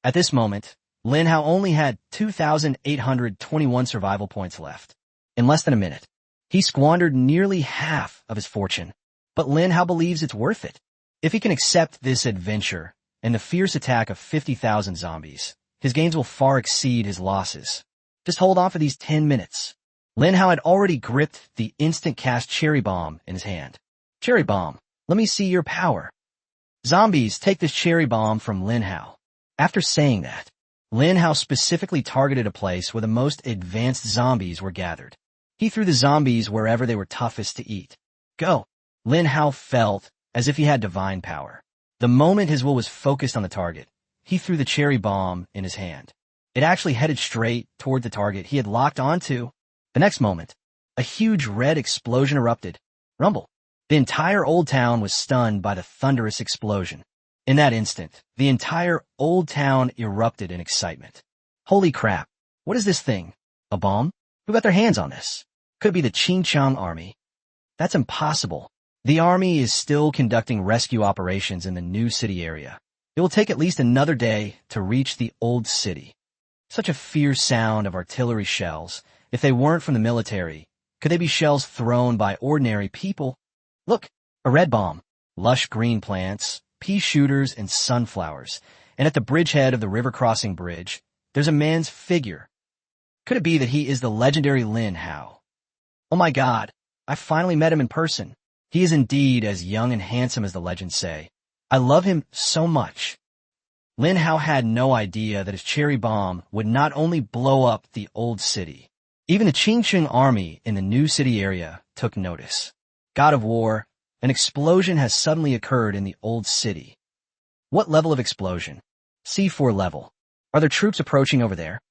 At this moment, Lin Hao only had 2,821 survival points left. In less than a minute, he squandered nearly half of his fortune. But Lin Hao believes it's worth it. If he can accept this adventure and the fierce attack of 50,000 zombies, his gains will far exceed his losses. Just hold on for these 10 minutes. Lin Hao had already gripped the instant cast cherry bomb in his hand. Cherry bomb, let me see your power. Zombies, take this cherry bomb from Lin Hao. After saying that, Lin Hao specifically targeted a place where the most advanced zombies were gathered. He threw the zombies wherever they were toughest to eat. Go. Lin Hao felt as if he had divine power. The moment his will was focused on the target, he threw the cherry bomb in his hand. It actually headed straight toward the target he had locked onto. The next moment, a huge red explosion erupted. Rumble. The entire old town was stunned by the thunderous explosion. In that instant, the entire old town erupted in excitement. Holy crap. What is this thing? A bomb? Who got their hands on this? Could it be the Qingchang army? That's impossible. The army is still conducting rescue operations in the new city area. It will take at least another day to reach the old city. Such a fierce sound of artillery shells. If they weren't from the military, could they be shells thrown by ordinary people? Look, a red bomb, lush green plants, pea shooters, and sunflowers. And at the bridgehead of the river crossing bridge, there's a man's figure. Could it be that he is the legendary Lin Hao? Oh my God, I finally met him in person. He is indeed as young and handsome as the legends say. I love him so much. Lin Hao had no idea that his cherry bomb would not only blow up the old city. Even the Qingsheng army in the new city area took notice. God of War, an explosion has suddenly occurred in the old city. What level of explosion? C4 level. Are there troops approaching over there?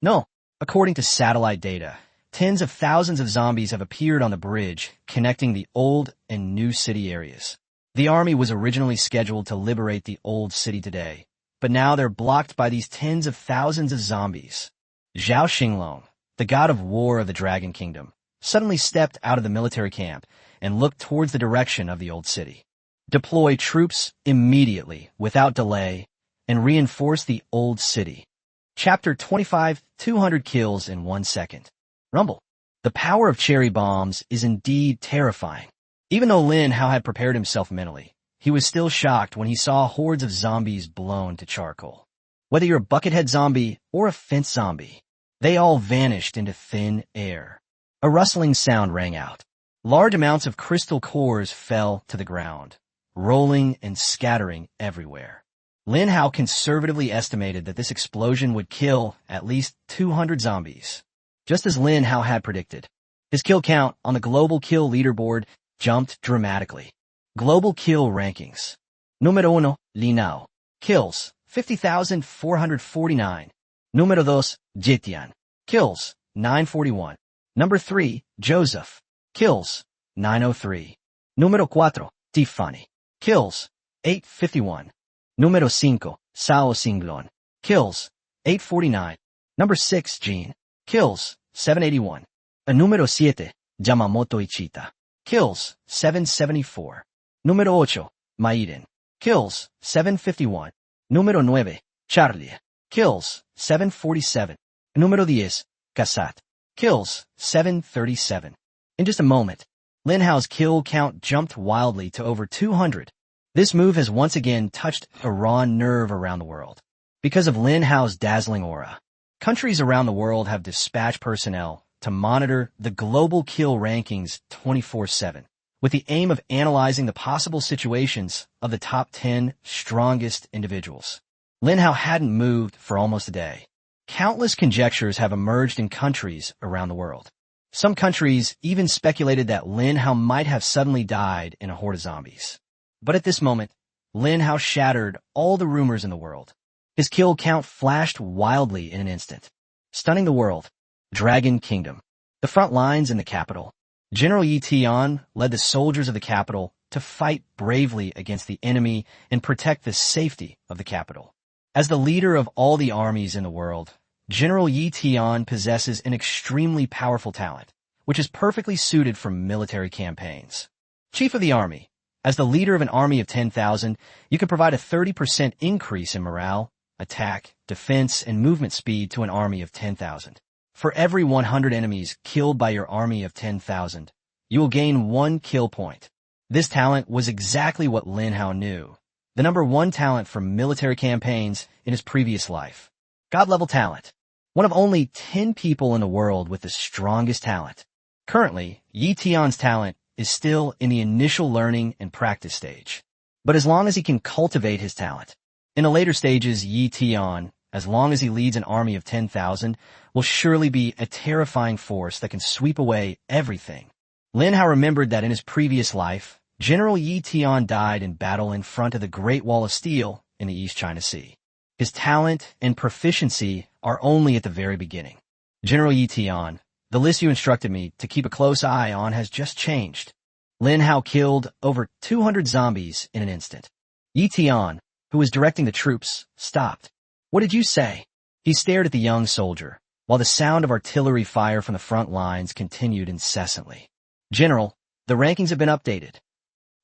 No. According to satellite data, tens of thousands of zombies have appeared on the bridge connecting the old and new city areas. The army was originally scheduled to liberate the old city today, but now they're blocked by these tens of thousands of zombies. Zhao Xinglong, the god of war of the Dragon Kingdom, suddenly stepped out of the military camp and looked towards the direction of the old city. Deploy troops immediately, without delay, and reinforce the old city. Chapter 25, 200 kills in 1 second. Rumble. The power of cherry bombs is indeed terrifying. Even though Lin Hao had prepared himself mentally, he was still shocked when he saw hordes of zombies blown to charcoal. Whether you're a buckethead zombie or a fence zombie, they all vanished into thin air. A rustling sound rang out. Large amounts of crystal cores fell to the ground, rolling and scattering everywhere. Lin Hao conservatively estimated that this explosion would kill at least 200 zombies. Just as Lin Hao had predicted, his kill count on the global kill leaderboard jumped dramatically. Global kill rankings. Número 1, Lin Hao. Kills, 50,449. Número 2, Jitian. Kills, 941. Number 3, Joseph. Kills, 903. Número 4, Tiffany. Kills, 851. Número 5, Sao Singlon. Kills, 849. Number 6, Jean. Kills, 781. Número 7, Yamamoto Ichita. Kills, 774. Número 8, Maiden. Kills, 751. Número 9, Charlie. Kills, 747. Número 10, Casat. Kills, 737. In just a moment, Lin Hao's kill count jumped wildly to over 200. This move has once again touched a raw nerve around the world. Because of Lin Hao's dazzling aura, countries around the world have dispatched personnel to monitor the global kill rankings 24/7, with the aim of analyzing the possible situations of the top 10 strongest individuals. Lin Hao hadn't moved for almost a day. Countless conjectures have emerged in countries around the world. Some countries even speculated that Lin Hao might have suddenly died in a horde of zombies. But at this moment, Lin Hao shattered all the rumors in the world. His kill count flashed wildly in an instant, stunning the world. Dragon Kingdom. The front lines in the capital. General Yi Tian led the soldiers of the capital to fight bravely against the enemy and protect the safety of the capital. As the leader of all the armies in the world, General Yi Tian possesses an extremely powerful talent, which is perfectly suited for military campaigns. Chief of the army. As the leader of an army of 10,000, you can provide a 30% increase in morale, attack, defense, and movement speed to an army of 10,000. For every 100 enemies killed by your army of 10,000, you will gain 1 kill point. This talent was exactly what Lin Hao knew. The number 1 talent for military campaigns in his previous life. God-level talent. One of only 10 people in the world with the strongest talent. Currently, Yi Tian's talent is still in the initial learning and practice stage. But as long as he can cultivate his talent, in the later stages, Yi Tian, as long as he leads an army of 10,000, will surely be a terrifying force that can sweep away everything. Lin Hao remembered that in his previous life, General Yi Tian died in battle in front of the Great Wall of Steel in the East China Sea. His talent and proficiency are only at the very beginning. General Yi Tian, the list you instructed me to keep a close eye on has just changed. Lin Hao killed over 200 zombies in an instant. Yi Tian, who was directing the troops, stopped. What did you say? He stared at the young soldier, while the sound of artillery fire from the front lines continued incessantly. General, the rankings have been updated.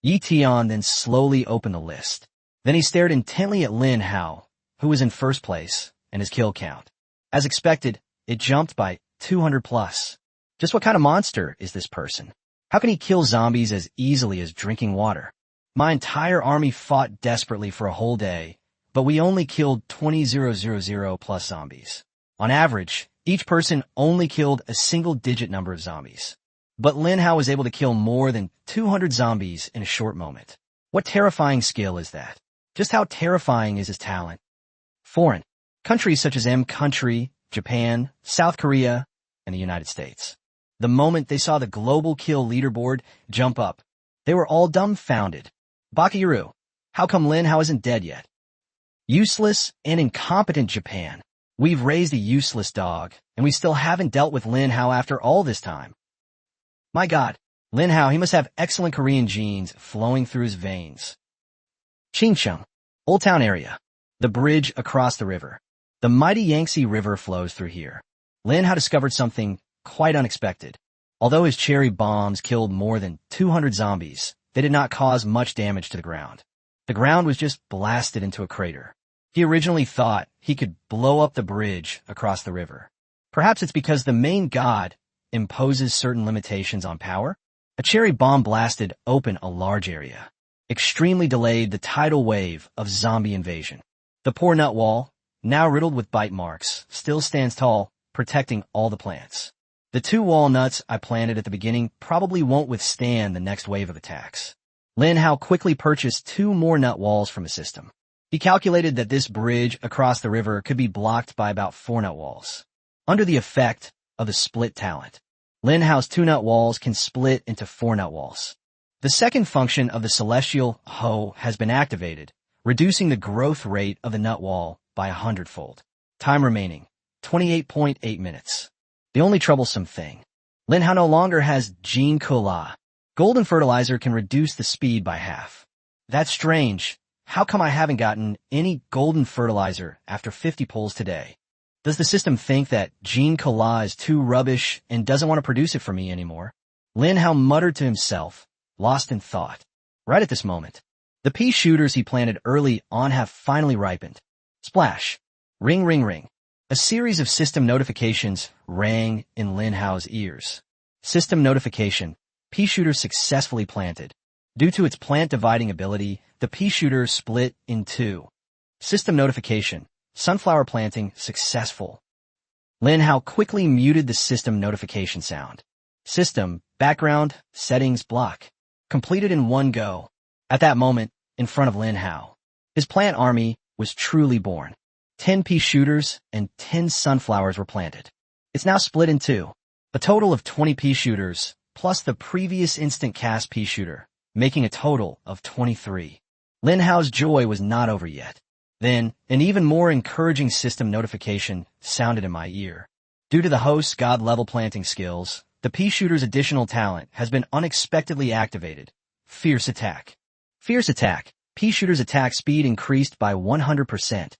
Yi Tian then slowly opened the list. Then he stared intently at Lin Hao, who was in first place, and his kill count. As expected, it jumped by 200 plus. Just what kind of monster is this person? How can he kill zombies as easily as drinking water? My entire army fought desperately for a whole day, but we only killed 20,000 plus zombies. On average, each person only killed a single-digit number of zombies. But Lin Hao was able to kill more than 200 zombies in a short moment. What terrifying skill is that? Just how terrifying is his talent? foreign. Countries such as country, Japan, South Korea, and the United States. The moment they saw the global kill leaderboard jump up, they were all dumbfounded. Bakayuru, how come Lin Hao isn't dead yet? Useless and incompetent Japan. We've raised a useless dog, and we still haven't dealt with Lin Hao after all this time. My God, Lin Hao, he must have excellent Korean genes flowing through his veins. Chingcheong, Old Town area. The bridge across the river. The mighty Yangtze River flows through here. Lin Hao discovered something quite unexpected. Although his cherry bombs killed more than 200 zombies, they did not cause much damage to the ground. The ground was just blasted into a crater. He originally thought he could blow up the bridge across the river. Perhaps it's because the main god imposes certain limitations on power. A cherry bomb blasted open a large area, extremely delayed the tidal wave of zombie invasion. The poor nut wall, now riddled with bite marks, still stands tall, protecting all the plants. The 2 walnuts I planted at the beginning probably won't withstand the next wave of attacks. Lin Hao quickly purchased 2 more nut walls from his system. He calculated that this bridge across the river could be blocked by about 4 nut walls. Under the effect of the split talent, Lin Hao's 2 nut walls can split into 4 nut walls. The second function of the celestial hoe has been activated, reducing the growth rate of the nut wall by 100-fold. Time remaining, 28.8 minutes. The only troublesome thing, Lin Hao no longer has gene cola. Golden fertilizer can reduce the speed by half. That's strange. How come I haven't gotten any golden fertilizer after 50 pulls today? Does the system think that gene cola is too rubbish and doesn't want to produce it for me anymore? Lin Hao muttered to himself, lost in thought. Right at this moment, the pea shooters he planted early on have finally ripened. Splash. Ring, ring, ring. A series of system notifications rang in Lin Hao's ears. System notification. Pea shooter successfully planted. Due to its plant dividing ability, the pea shooter split in 2. System notification. Sunflower planting successful. Lin Hao quickly muted the system notification sound. System, background, settings, block. Completed in one go. At that moment, in front of Lin Hao, his plant army was truly born. 10 pea shooters and 10 sunflowers were planted. It's now split in 2. A total of 20 pea shooters, plus the previous instant cast pea shooter, making a total of 23. Lin Hao's joy was not over yet. Then, an even more encouraging system notification sounded in my ear. Due to the host's god-level planting skills, the pea shooter's additional talent has been unexpectedly activated. Fierce attack. Fierce attack. Pea shooter's attack speed increased by 100%.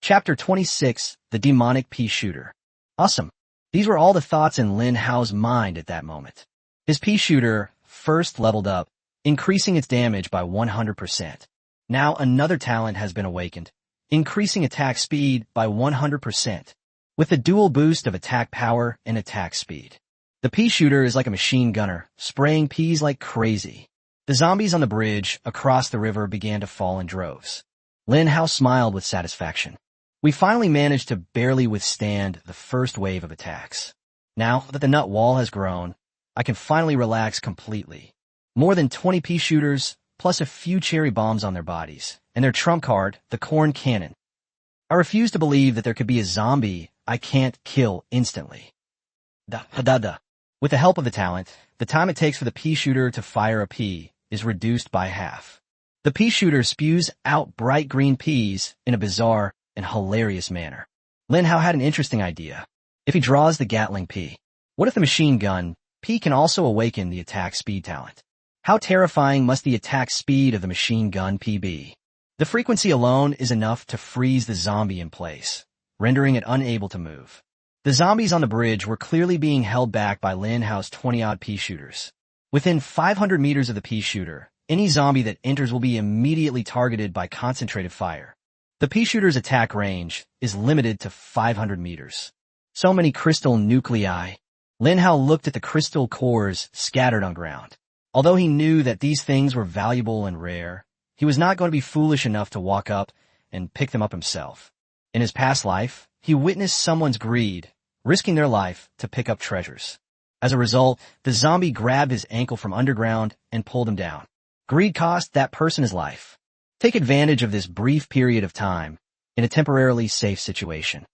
Chapter 26, The Demonic Pea Shooter. Awesome. These were all the thoughts in Lin Hao's mind at that moment. His pea shooter first leveled up, increasing its damage by 100%. Now another talent has been awakened, increasing attack speed by 100%, with the dual boost of attack power and attack speed. The pea shooter is like a machine gunner, spraying peas like crazy. The zombies on the bridge across the river began to fall in droves. Lin Hao smiled with satisfaction. We finally managed to barely withstand the first wave of attacks. Now that the nut wall has grown, I can finally relax completely. More than 20 pea shooters, plus a few cherry bombs on their bodies, and their trump card, the corn cannon. I refuse to believe that there could be a zombie I can't kill instantly. With the help of the talent, the time it takes for the pea shooter to fire a pea is reduced by half. The pea shooter spews out bright green peas in a bizarre and hilarious manner. Lin Hao had an interesting idea. If he draws the Gatling pea, what if the machine gun pea can also awaken the attack speed talent? How terrifying must the attack speed of the machine gun pea be? The frequency alone is enough to freeze the zombie in place, rendering it unable to move. The zombies on the bridge were clearly being held back by Lin Hao's 20-odd pea shooters. Within 500 meters of the pea shooter, any zombie that enters will be immediately targeted by concentrated fire. The pea shooter's attack range is limited to 500 meters. So many crystal nuclei. Lin Hao looked at the crystal cores scattered on ground. Although he knew that these things were valuable and rare, he was not going to be foolish enough to walk up and pick them up himself. In his past life, he witnessed someone's greed, risking their life to pick up treasures. As a result, the zombie grabbed his ankle from underground and pulled him down. Greed cost that person his life. Take advantage of this brief period of time in a temporarily safe situation.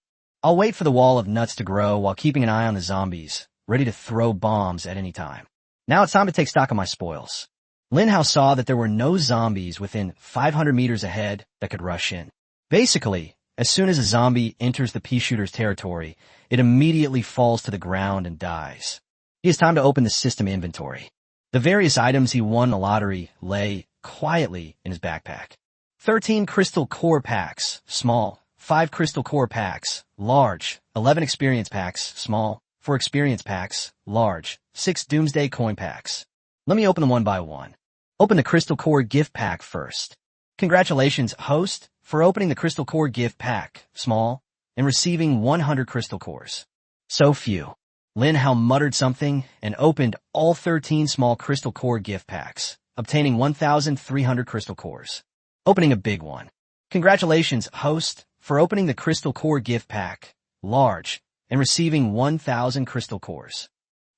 I'll wait for the wall of nuts to grow while keeping an eye on the zombies, ready to throw bombs at any time. Now it's time to take stock of my spoils. Lin Hao saw that there were no zombies within 500 meters ahead that could rush in. Basically, as soon as a zombie enters the pea shooter's territory, it immediately falls to the ground and dies. He has time to open the system inventory. The various items he won in the lottery lay quietly in his backpack. 13 crystal core packs, small. 5 crystal core packs, large. 11 experience packs, small. 4 experience packs, large. 6 doomsday coin packs. Let me open them one by one. Open the crystal core gift pack first. Congratulations, host, for opening the crystal core gift pack, small, and receiving 100 crystal cores. So few. Lin Hao muttered something and opened all 13 small crystal core gift packs, obtaining 1,300 crystal cores. Opening a big one. Congratulations, host, for opening the crystal core gift pack, large, and receiving 1,000 crystal cores.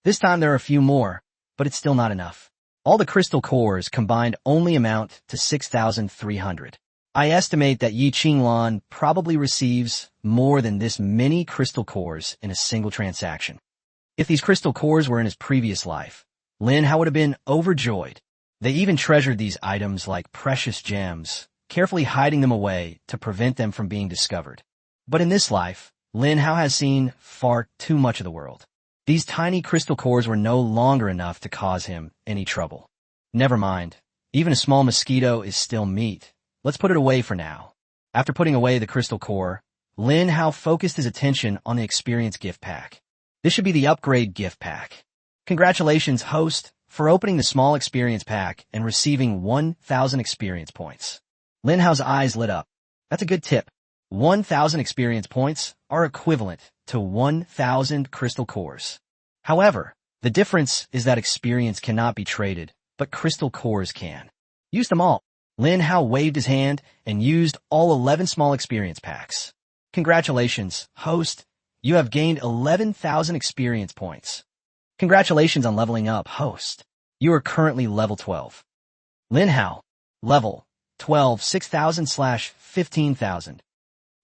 This time there are a few more, but it's still not enough. All the crystal cores combined only amount to 6,300. I estimate that Yi Qinglan probably receives more than this many crystal cores in a single transaction. If these crystal cores were in his previous life, Lin Hao would have been overjoyed. They even treasured these items like precious gems, carefully hiding them away to prevent them from being discovered. But in this life, Lin Hao has seen far too much of the world. These tiny crystal cores were no longer enough to cause him any trouble. Never mind. Even a small mosquito is still meat. Let's put it away for now. After putting away the crystal core, Lin Hao focused his attention on the experience gift pack. This should be the upgrade gift pack. Congratulations, host, for opening the small experience pack and receiving 1,000 experience points. Lin Hao's eyes lit up. That's a good tip. 1,000 experience points are equivalent to 1,000 crystal cores. However, the difference is that experience cannot be traded, but crystal cores can. Use them all. Lin Hao waved his hand and used all 11 small experience packs. Congratulations, host. You have gained 11,000 experience points. Congratulations on leveling up, host. You are currently level 12. Lin Hao, level 12, 6,000/15,000.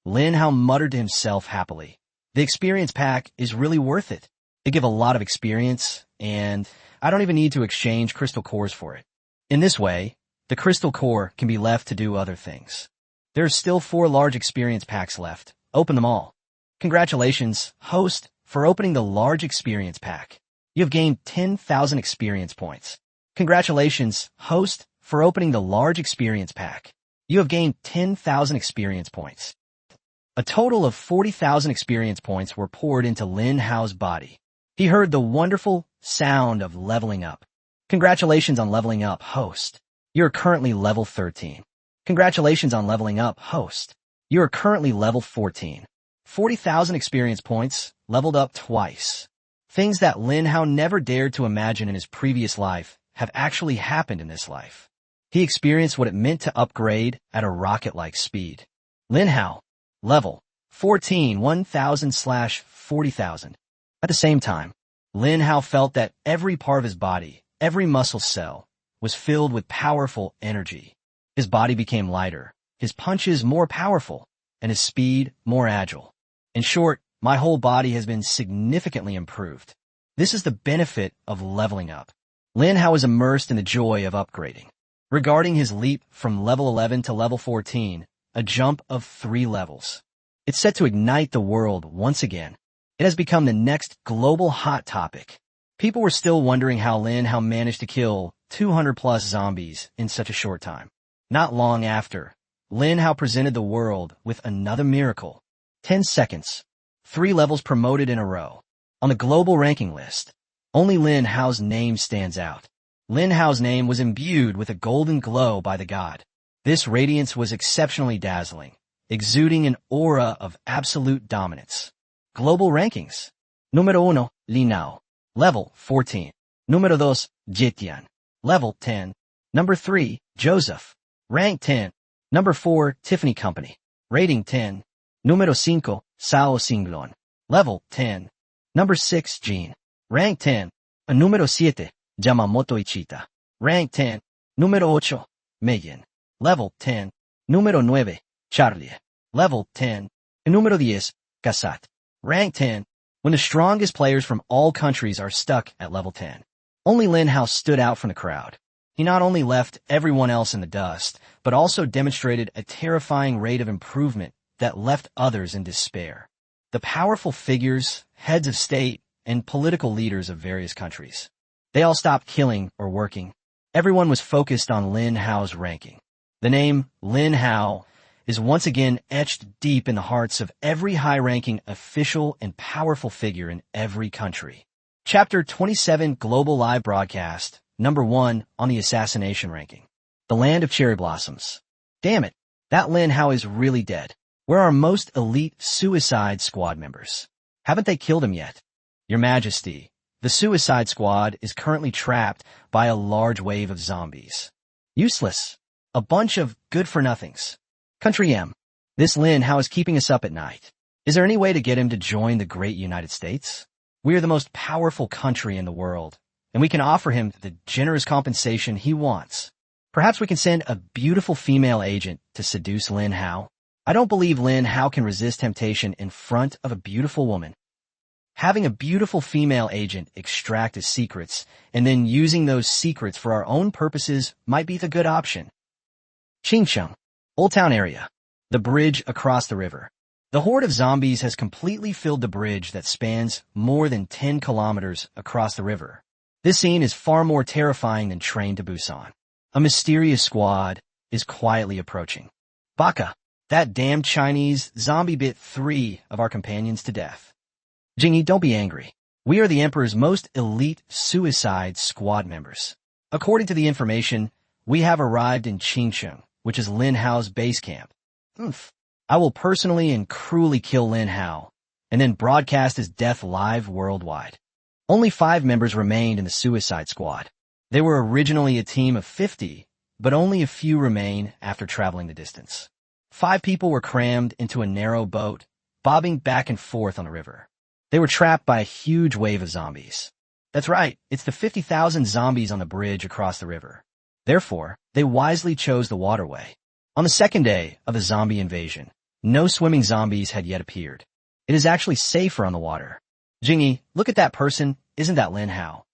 Lin Hao muttered to himself happily. The experience pack is really worth it. They give a lot of experience, and I don't even need to exchange crystal cores for it. In this way, the crystal core can be left to do other things. There are still 4 large experience packs left. Open them all. Congratulations, host, for opening the large experience pack. You have gained 10,000 experience points. Congratulations, host, for opening the large experience pack. You have gained 10,000 experience points. A total of 40,000 experience points were poured into Lin Hao's body. He heard the wonderful sound of leveling up. Congratulations on leveling up, host. You are currently level 13. Congratulations on leveling up, host. You are currently level 14. 40,000 experience points, leveled up twice. Things that Lin Hao never dared to imagine in his previous life have actually happened in this life. He experienced what it meant to upgrade at a rocket-like speed. Lin Hao, level 14, 1,000/40,000. At the same time, Lin Hao felt that every part of his body, every muscle cell, was filled with powerful energy. His body became lighter, his punches more powerful, and his speed more agile. In short, my whole body has been significantly improved. This is the benefit of leveling up. Lin Hao was immersed in the joy of upgrading. Regarding his leap from level 11 to level 14, a jump of 3 levels. It's set to ignite the world once again. It has become the next global hot topic. People were still wondering how Lin Hao managed to kill 200+ zombies in such a short time. Not long after, Lin Hao presented the world with another miracle. 10 seconds. 3 levels promoted in a row. On the global ranking list, only Lin Hao's name stands out. Lin Hao's name was imbued with a golden glow by the god. This radiance was exceptionally dazzling, exuding an aura of absolute dominance. Global rankings. Número 1, Lin Hao. Level 14. Número 2, Jitian. Level 10. Number 3, Joseph. Rank 10. Number 4, Tiffany Company. Rating 10. Número 5, Sao Singlon. Level 10. Number 6, Jean. Rank 10. Número 7, Yamamoto Ichita. Rank 10. Número 8, Megan. Level 10. Número 9, Charlie. Level 10. El número 10. Gasat. Rank 10. When the strongest players from all countries are stuck at level 10. Only Lin Hao stood out from the crowd. He not only left everyone else in the dust, but also demonstrated a terrifying rate of improvement that left others in despair. The powerful figures, heads of state, and political leaders of various countries. They all stopped killing or working. Everyone was focused on Lin Hao's ranking. The name Lin Hao is once again etched deep in the hearts of every high-ranking official and powerful figure in every country. Chapter 27 Global Live Broadcast, number 1 on the assassination ranking. The Land of Cherry Blossoms. Damn it, that Lin Hao is really dead. Where are our most elite Suicide Squad members? Haven't they killed him yet? Your Majesty, the Suicide Squad is currently trapped by a large wave of zombies. Useless. A bunch of good-for-nothings. Country M. This Lin Hao is keeping us up at night. Is there any way to get him to join the great United States? We are the most powerful country in the world, and we can offer him the generous compensation he wants. Perhaps we can send a beautiful female agent to seduce Lin Hao. I don't believe Lin Hao can resist temptation in front of a beautiful woman. Having a beautiful female agent extract his secrets, and then using those secrets for our own purposes might be the good option. Qingcheng. Old Town area. The bridge across the river. The horde of zombies has completely filled the bridge that spans more than 10 kilometers across the river. This scene is far more terrifying than Train to Busan. A mysterious squad is quietly approaching. Baka, that damn Chinese zombie bit 3 of our companions to death. Jingyi, don't be angry. We are the Emperor's most elite Suicide Squad members. According to the information, we have arrived in Qingcheng, which is Lin Hao's base camp. I will personally and cruelly kill Lin Hao, and then broadcast his death live worldwide. Only 5 members remained in the Suicide Squad. They were originally a team of 50, but only a few remain after traveling the distance. 5 people were crammed into a narrow boat, bobbing back and forth on the river. They were trapped by a huge wave of zombies. That's right, it's the 50,000 zombies on the bridge across the river. Therefore, they wisely chose the waterway. On the second day of the zombie invasion, no swimming zombies had yet appeared. It is actually safer on the water. Jingyi, look at that person. Isn't that Lin Hao?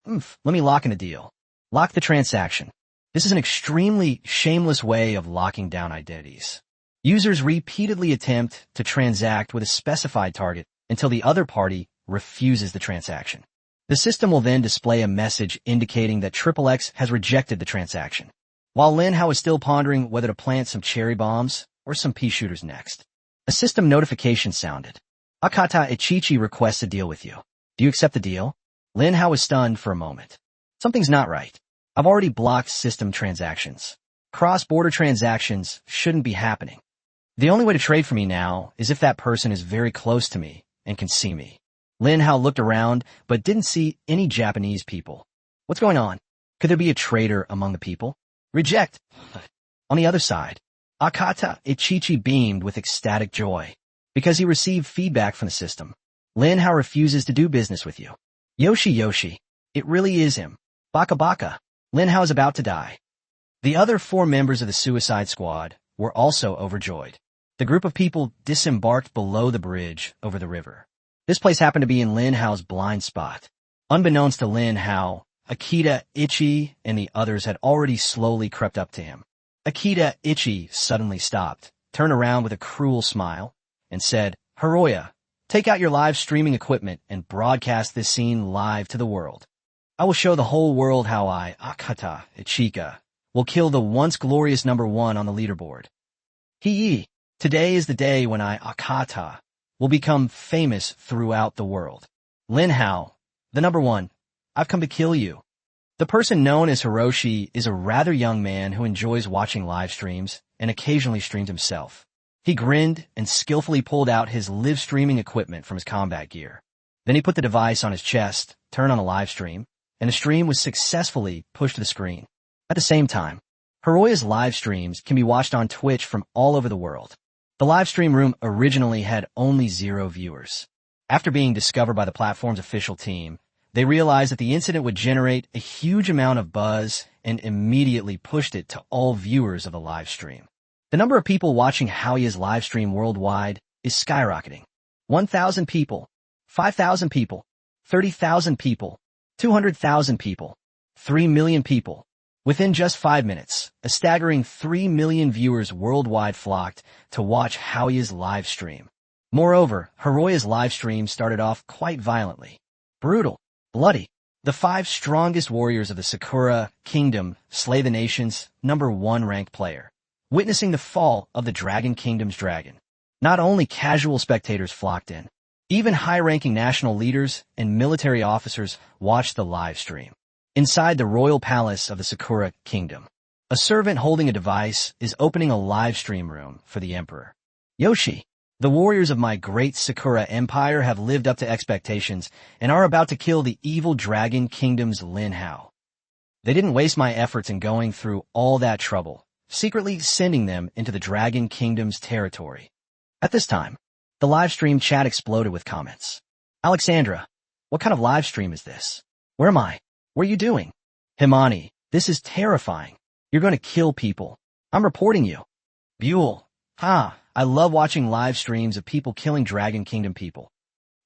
Let me lock in a deal. Lock the transaction. This is an extremely shameless way of locking down identities. Users repeatedly attempt to transact with a specified target until the other party refuses the transaction. The system will then display a message indicating that XXX has rejected the transaction, while Lin Hao is still pondering whether to plant some cherry bombs or some pea shooters next. A system notification sounded. Akata Ichichi requests a deal with you. Do you accept the deal? Lin Hao is stunned for a moment. Something's not right. I've already blocked system transactions. Cross-border transactions shouldn't be happening. The only way to trade for me now is if that person is very close to me and can see me. Lin Hao looked around, but didn't see any Japanese people. What's going on? Could there be a traitor among the people? Reject. On the other side, Akata Ichichi beamed with ecstatic joy, because he received feedback from the system. Lin Hao refuses to do business with you. Yoshi, it really is him. Baka, Lin Hao is about to die. The other 4 members of the Suicide Squad were also overjoyed. The group of people disembarked below the bridge over the river. This place happened to be in Lin Hao's blind spot. Unbeknownst to Lin Hao, Akita, Ichi, and the others had already slowly crept up to him. Akita, Ichi suddenly stopped, turned around with a cruel smile, and said, Hiroya, take out your live streaming equipment and broadcast this scene live to the world. I will show the whole world how I, Akata, Ichika, will kill the once glorious number 1 on the leaderboard. Today is the day when I, Akata, will become famous throughout the world. Lin Hao, the number 1, I've come to kill you. The person known as Hiroshi is a rather young man who enjoys watching live streams and occasionally streams himself. He grinned and skillfully pulled out his live streaming equipment from his combat gear. Then he put the device on his chest, turned on the live stream, and the stream was successfully pushed to the screen. At the same time, Hiroya's live streams can be watched on Twitch from all over the world. The live stream room originally had only 0 viewers. After being discovered by the platform's official team, they realized that the incident would generate a huge amount of buzz and immediately pushed it to all viewers of the live stream. The number of people watching Haoya's livestream worldwide is skyrocketing. 1,000 people, 5,000 people, 30,000 people, 200,000 people, 3 million people. Within just 5 minutes, a staggering 3 million viewers worldwide flocked to watch Haoya's live stream. Moreover, Haoya's live stream started off quite violently. Brutal, bloody. The 5 strongest warriors of the Sakura Kingdom slay the nation's #1 ranked player, witnessing the fall of the Dragon Kingdom's dragon. Not only casual spectators flocked in, even high-ranking national leaders and military officers watched the live stream. Inside the royal palace of the Sakura Kingdom, a servant holding a device is opening a live stream room for the emperor. Yoshi, the warriors of my great Sakura Empire have lived up to expectations and are about to kill the evil Dragon Kingdom's Lin Hao. They didn't waste my efforts in going through all that trouble, secretly sending them into the Dragon Kingdom's territory. At this time, the live stream chat exploded with comments. Alexandra, what kind of live stream is this? Where am I? What are you doing? Himani, this is terrifying. You're going to kill people. I'm reporting you. Buell, I love watching live streams of people killing Dragon Kingdom people.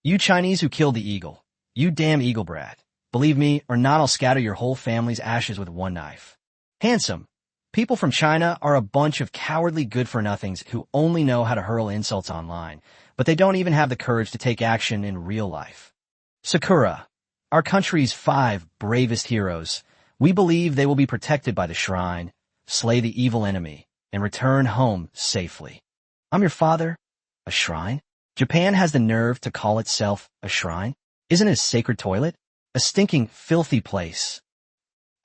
You Chinese who killed the eagle. You damn eagle brat. Believe me, or not I'll scatter your whole family's ashes with one knife. Handsome, people from China are a bunch of cowardly good-for-nothings who only know how to hurl insults online, but they don't even have the courage to take action in real life. Sakura, our country's 5 bravest heroes, we believe they will be protected by the shrine, slay the evil enemy, and return home safely. I'm your father? A shrine? Japan has the nerve to call itself a shrine? Isn't it a sacred toilet? A stinking, filthy place.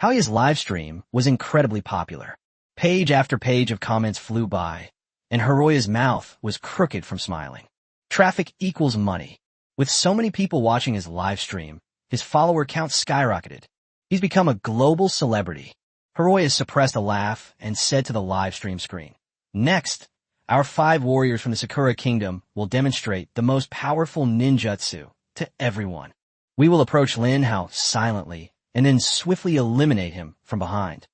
Haoya's live stream was incredibly popular. Page after page of comments flew by, and Haoya's mouth was crooked from smiling. Traffic equals money. With so many people watching his live stream, his follower count skyrocketed. He's become a global celebrity. Haoya suppressed a laugh and said to the live stream screen, "Next, our 5 warriors from the Sakura Kingdom will demonstrate the most powerful ninjutsu to everyone. We will approach Lin Hao silently and then swiftly eliminate him from behind.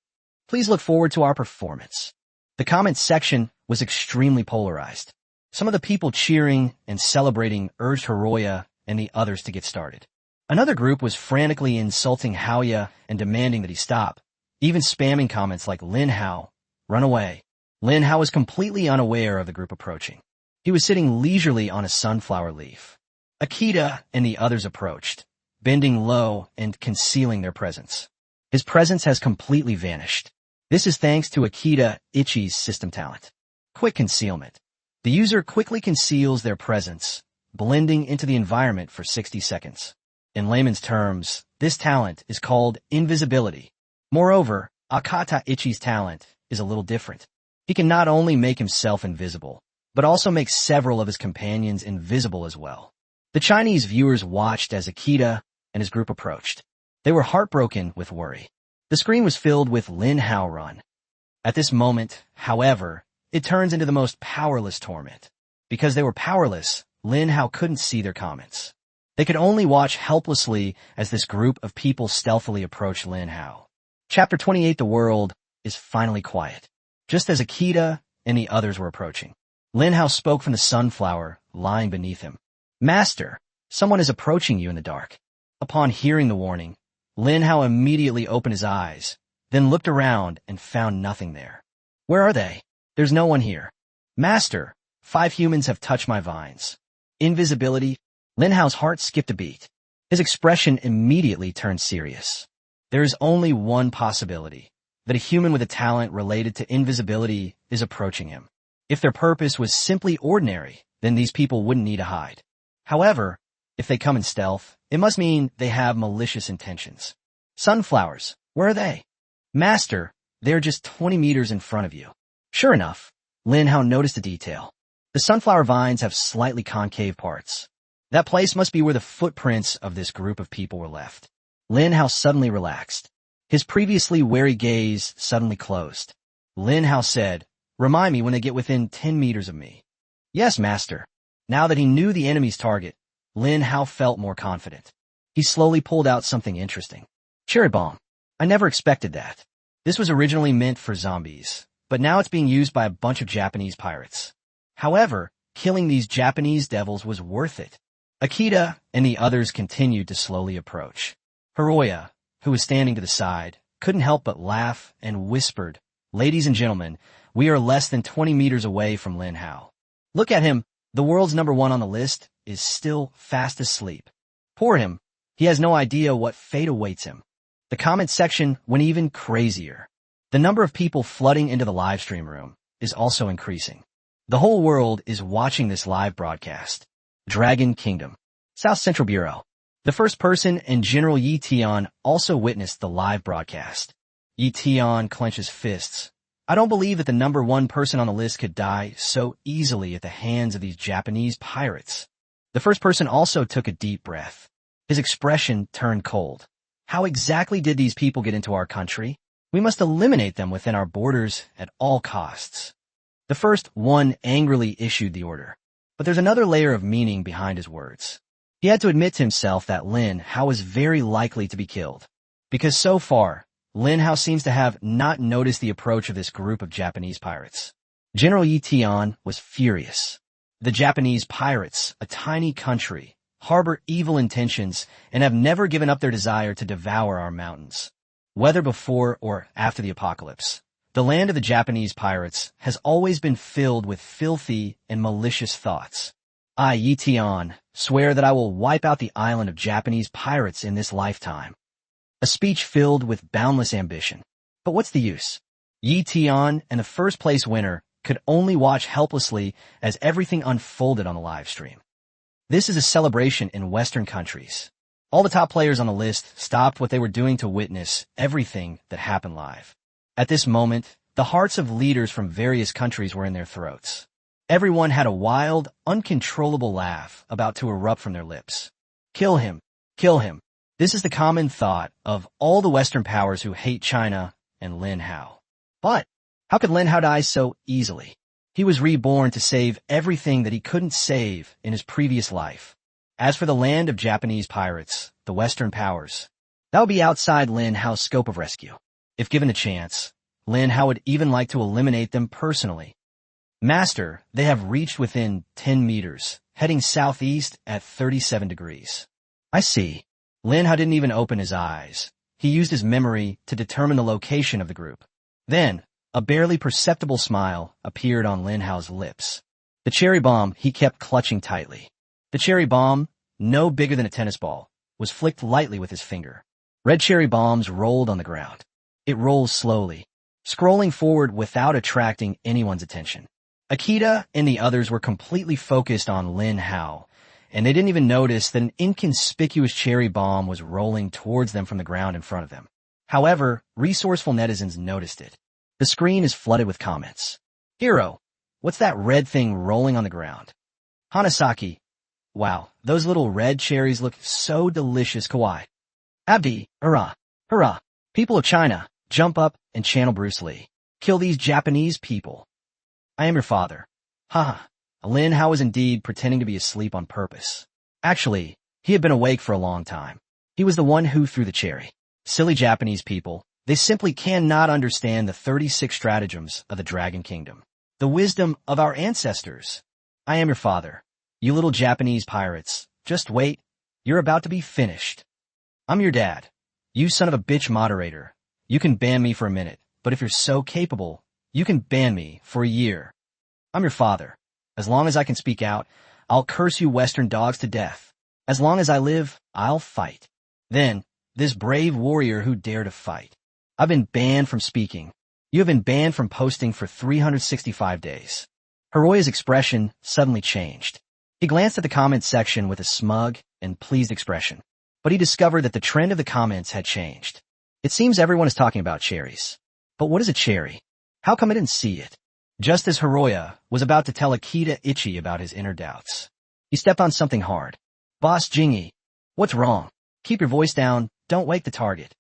Please look forward to our performance." The comments section was extremely polarized. Some of the people cheering and celebrating urged Haoya and the others to get started. Another group was frantically insulting Haoya and demanding that he stop, even spamming comments like "Lin Hao, run away." Lin Hao was completely unaware of the group approaching. He was sitting leisurely on a sunflower leaf. Akita and the others approached, bending low and concealing their presence. His presence has completely vanished. This is thanks to Akita Ichi's system talent. Quick concealment. The user quickly conceals their presence, blending into the environment for 60 seconds. In layman's terms, this talent is called invisibility. Moreover, Akita Ichi's talent is a little different. He can not only make himself invisible, but also make several of his companions invisible as well. The Chinese viewers watched as Akita and his group approached. They were heartbroken with worry. The screen was filled with Lin Hao run. At this moment, however, it turns into the most powerless torment. Because they were powerless, Lin Hao couldn't see their comments. They could only watch helplessly as this group of people stealthily approached Lin Hao. Chapter 28. The world is finally quiet. Just as Akita and the others were approaching, Lin Hao spoke from the sunflower lying beneath him. "Master, someone is approaching you in the dark." Upon hearing the warning, Lin Hao immediately opened his eyes, then looked around and found nothing there. "Where are they? There's no one here." "Master, 5 humans have touched my vines." Invisibility. Lin Hao's heart skipped a beat. His expression immediately turned serious. There is only one possibility, that a human with a talent related to invisibility is approaching him. If their purpose was simply ordinary, then these people wouldn't need to hide. However, if they come in stealth, it must mean they have malicious intentions. "Sunflowers, where are they?" "Master, they're just 20 meters in front of you." Sure enough, Lin Hao noticed a detail. The sunflower vines have slightly concave parts. That place must be where the footprints of this group of people were left. Lin Hao suddenly relaxed. His previously wary gaze suddenly closed. Lin Hao said, "Remind me when they get within 10 meters of me." "Yes, master." Now that he knew the enemy's target, Lin Hao felt more confident. He slowly pulled out something interesting. "Cherry bomb. I never expected that. This was originally meant for zombies, but now it's being used by a bunch of Japanese pirates. However, killing these Japanese devils was worth it. Akita and the others continued to slowly approach. Hiroya, who was standing to the side, couldn't help but laugh and whispered, "Ladies and gentlemen, we are less than 20 meters away from Lin Hao. Look at him, the world's #1 on the list is still fast asleep. Poor him, he has no idea what fate awaits him." The comment section went even crazier. The number of people flooding into the live stream room is also increasing. The whole world is watching this live broadcast. Dragon Kingdom, South Central Bureau. The first person and General Yi Tian also witnessed the live broadcast. Yi Tian clenches fists. "I don't believe that the #1 person on the list could die so easily at the hands of these Japanese pirates." The first person also took a deep breath. His expression turned cold. "How exactly did these people get into our country? We must eliminate them within our borders at all costs." The first one angrily issued the order. But there's another layer of meaning behind his words. He had to admit to himself that Lin Hao was very likely to be killed. Because so far, Lin Hao seems to have not noticed the approach of this group of Japanese pirates. General Yi Tian was furious. The Japanese pirates, a tiny country, harbor evil intentions and have never given up their desire to devour our mountains. Whether before or after the apocalypse, the land of the Japanese pirates has always been filled with filthy and malicious thoughts. I, Yi Tian, swear that I will wipe out the island of Japanese pirates in this lifetime. A speech filled with boundless ambition. But what's the use? Yi Tian and the first place winner could only watch helplessly as everything unfolded on the live stream. This is a celebration in Western countries. All the top players on the list stopped what they were doing to witness everything that happened live. At this moment, the hearts of leaders from various countries were in their throats. Everyone had a wild, uncontrollable laugh about to erupt from their lips. "Kill him! Kill him!" This is the common thought of all the Western powers who hate China and Lin Hao. But how could Lin Hao die so easily? He was reborn to save everything that he couldn't save in his previous life. As for the land of Japanese pirates, the Western powers, that would be outside Lin Hao's scope of rescue. If given a chance, Lin Hao would even like to eliminate them personally. "Master, they have reached within 10 meters, heading southeast at 37 degrees. "I see." Lin Hao didn't even open his eyes. He used his memory to determine the location of the group. Then, a barely perceptible smile appeared on Lin Hao's lips. The cherry bomb he kept clutching tightly. The cherry bomb, no bigger than a tennis ball, was flicked lightly with his finger. Red cherry bombs rolled on the ground. It rolls slowly, scrolling forward without attracting anyone's attention. Akita and the others were completely focused on Lin Hao, and they didn't even notice that an inconspicuous cherry bomb was rolling towards them from the ground in front of them. However, resourceful netizens noticed it. The screen is flooded with comments. "Hero, what's that red thing rolling on the ground?" "Hanasaki, wow, those little red cherries look so delicious, kawaii." "Abdi, hurrah, hurrah, people of China, jump up and channel Bruce Lee. Kill these Japanese people." "I am your father." Haha. Lin Hao was indeed pretending to be asleep on purpose. Actually, he had been awake for a long time. He was the one who threw the cherry. Silly Japanese people, they simply cannot understand the 36 stratagems of the Dragon Kingdom. The wisdom of our ancestors. "I am your father. You little Japanese pirates, just wait. You're about to be finished." "I'm your dad. You son of a bitch moderator. You can ban me for a minute, but if you're so capable, you can ban me for a year." "I'm your father. As long as I can speak out, I'll curse you Western dogs to death. As long as I live, I'll fight." Then, this brave warrior who dared to fight. "I've been banned from speaking. You have been banned from posting for 365 days. Hiroya's expression suddenly changed. He glanced at the comments section with a smug and pleased expression. But he discovered that the trend of the comments had changed. It seems everyone is talking about cherries. But what is a cherry? How come I didn't see it? Just as Hiroya was about to tell Akita Ichi about his inner doubts, he stepped on something hard. "Boss Jingy, what's wrong? Keep your voice down, don't wake the target."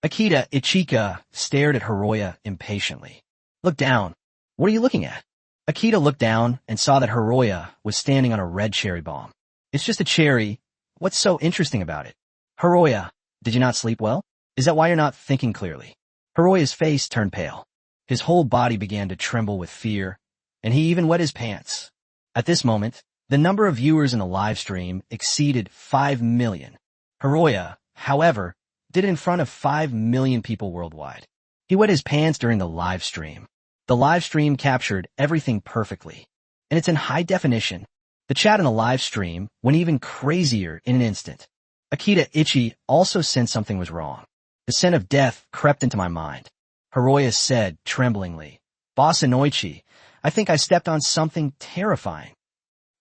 Akita Ichika stared at Hiroya impatiently. "Look down. What are you looking at?" Akita looked down and saw that Hiroya was standing on a red cherry bomb. "It's just a cherry. What's so interesting about it?" "Hiroya, did you not sleep well? Is that why you're not thinking clearly?" Hiroya's face turned pale. His whole body began to tremble with fear, and he even wet his pants. At this moment, the number of viewers in the live stream exceeded 5 million. Hiroya, however, did it in front of 5 million people worldwide. He wet his pants during the live stream. The live stream captured everything perfectly, and it's in high definition. The chat in the live stream went even crazier in an instant. Akita Ichi also sensed something was wrong. The scent of death crept into my mind. Hiroya said tremblingly, "Boss Inoichi, I think I stepped on something terrifying.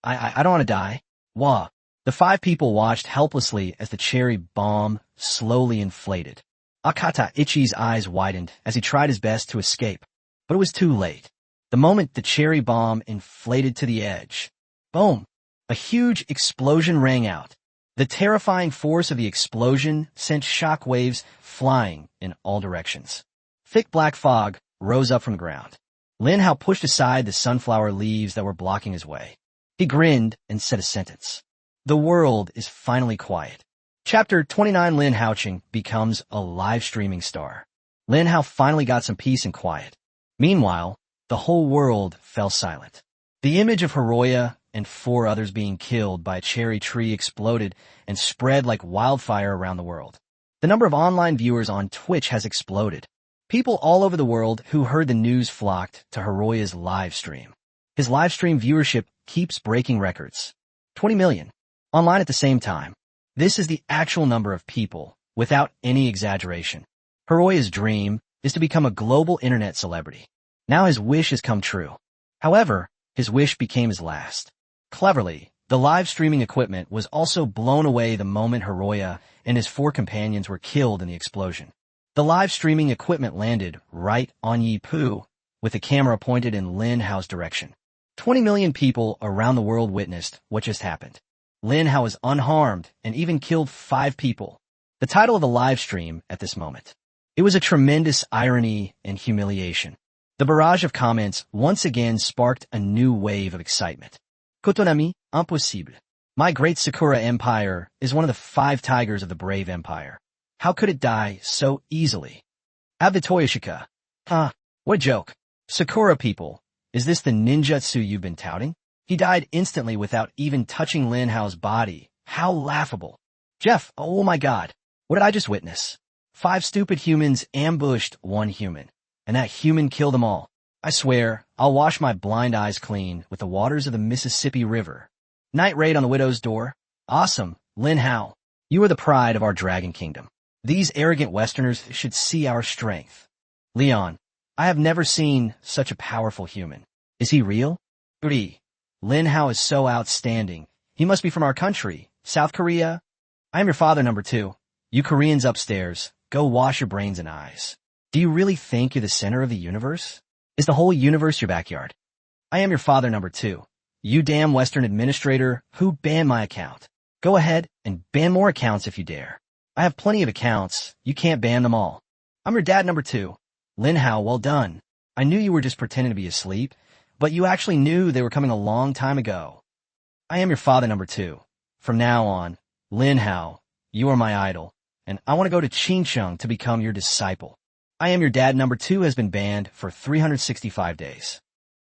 I don't want to die." Wah. The 5 people watched helplessly as the cherry bomb slowly inflated. Akata Ichi's eyes widened as he tried his best to escape, but it was too late. The moment the cherry bomb inflated to the edge, boom, a huge explosion rang out. The terrifying force of the explosion sent shock waves flying in all directions. Thick black fog rose up from the ground. Lin Hao pushed aside the sunflower leaves that were blocking his way. He grinned and said a sentence. The world is finally quiet. Chapter 29. Lin Haoqing becomes a live streaming star. Lin Hao finally got some peace and quiet. Meanwhile, the whole world fell silent. The image of Hiroya and 4 others being killed by a cherry tree exploded and spread like wildfire around the world. The number of online viewers on Twitch has exploded. People all over the world who heard the news flocked to Hiroya's live stream. His live stream viewership keeps breaking records. 20 million. Online at the same time. This is the actual number of people, without any exaggeration. Hiroya's dream is to become a global internet celebrity. Now his wish has come true. However, his wish became his last. Cleverly, the live streaming equipment was also blown away the moment Hiroya and his 4 companions were killed in the explosion. The live streaming equipment landed right on Yi Pu, with the camera pointed in Lin Hao's direction. 20 million people around the world witnessed what just happened. Lin Hao was unharmed and even killed 5 people. The title of the live stream at this moment. It was a tremendous irony and humiliation. The barrage of comments once again sparked a new wave of excitement. Kotonami, impossible. My great Sakura Empire is one of the 5 tigers of the brave empire. How could it die so easily? Avitoyoshika. What a joke. Sakura people, is this the ninjutsu you've been touting? He died instantly without even touching Lin Hao's body. How laughable. Jeff, oh my god. What did I just witness? 5 stupid humans ambushed 1 human, and that human killed them all. I swear, I'll wash my blind eyes clean with the waters of the Mississippi River. Night raid on the widow's door. Awesome, Lin Hao. You are the pride of our dragon kingdom. These arrogant Westerners should see our strength. Leon, I have never seen such a powerful human. Is he real? Lin Hao is so outstanding. He must be from our country, South Korea. I am your father, number 2. You Koreans upstairs, go wash your brains and eyes. Do you really think you're the center of the universe? Is the whole universe your backyard? I am your father, number 2. You damn Western administrator who banned my account. Go ahead and ban more accounts if you dare. I have plenty of accounts. You can't ban them all. I'm your dad, number 2. Lin Hao, well done. I knew you were just pretending to be asleep, but you actually knew they were coming a long time ago. I am your father, number 2. From now on, Lin Hao, you are my idol, and I want to go to Qingcheng to become your disciple. I am your dad, number 2 has been banned for 365 days.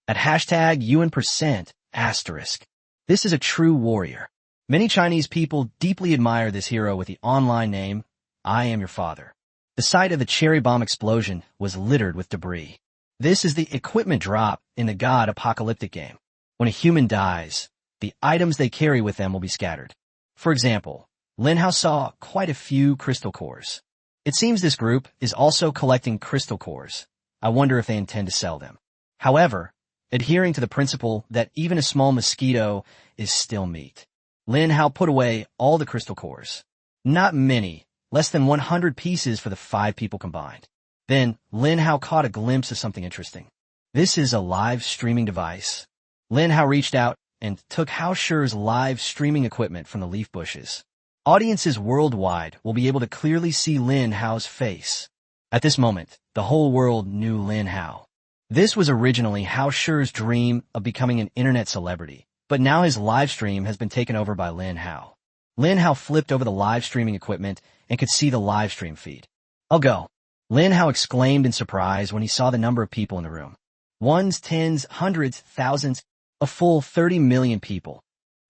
At hashtag UN%, asterisk. This is a true warrior. Many Chinese people deeply admire this hero with the online name, I am your father. The site of the cherry bomb explosion was littered with debris. This is the equipment drop in the God apocalyptic game. When a human dies, the items they carry with them will be scattered. For example, Lin Hao saw quite a few crystal cores. It seems this group is also collecting crystal cores. I wonder if they intend to sell them. However, adhering to the principle that even a small mosquito is still meat, Lin Hao put away all the crystal cores. Not many, less than 100 pieces for the 5 people combined. Then, Lin Hao caught a glimpse of something interesting. This is a live streaming device. Lin Hao reached out and took Hao Shi's live streaming equipment from the leaf bushes. Audiences worldwide will be able to clearly see Lin Hao's face. At this moment, the whole world knew Lin Hao. This was originally Hao Shi's dream of becoming an internet celebrity, but now his live stream has been taken over by Lin Hao. Lin Hao flipped over the live streaming equipment and could see the live stream feed. I'll go. Lin Hao exclaimed in surprise when he saw the number of people in the room. Ones, tens, hundreds, thousands, a full 30 million people.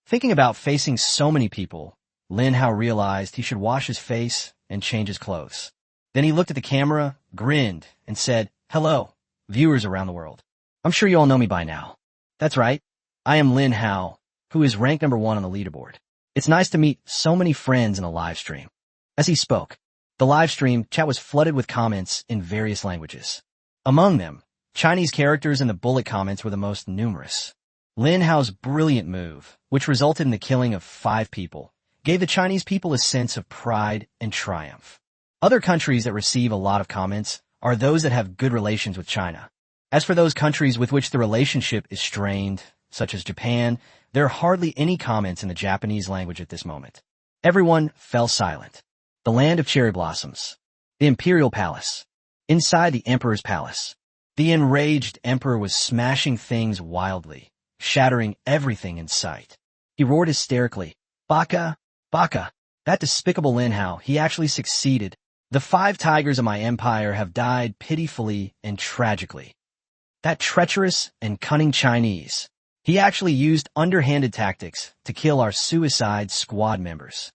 Thinking about facing so many people, Lin Hao realized he should wash his face and change his clothes. Then he looked at the camera, grinned, and said, "Hello, viewers around the world. I'm sure you all know me by now. That's right. I am Lin Hao, who is ranked number 1 on the leaderboard. It's nice to meet so many friends in a live stream." As he spoke, the live stream chat was flooded with comments in various languages. Among them, Chinese characters and the bullet comments were the most numerous. Lin Hao's brilliant move, which resulted in the killing of 5 people, gave the Chinese people a sense of pride and triumph. Other countries that receive a lot of comments are those that have good relations with China. As for those countries with which the relationship is strained, such as Japan, there are hardly any comments in the Japanese language at this moment. Everyone fell silent. The land of cherry blossoms. The imperial palace. Inside the emperor's palace. The enraged emperor was smashing things wildly, shattering everything in sight. He roared hysterically, "Baka! Baka!" That despicable Lin Hao, he actually succeeded. The 5 tigers of my empire have died pitifully and tragically. That treacherous and cunning Chinese. He actually used underhanded tactics to kill our suicide squad members.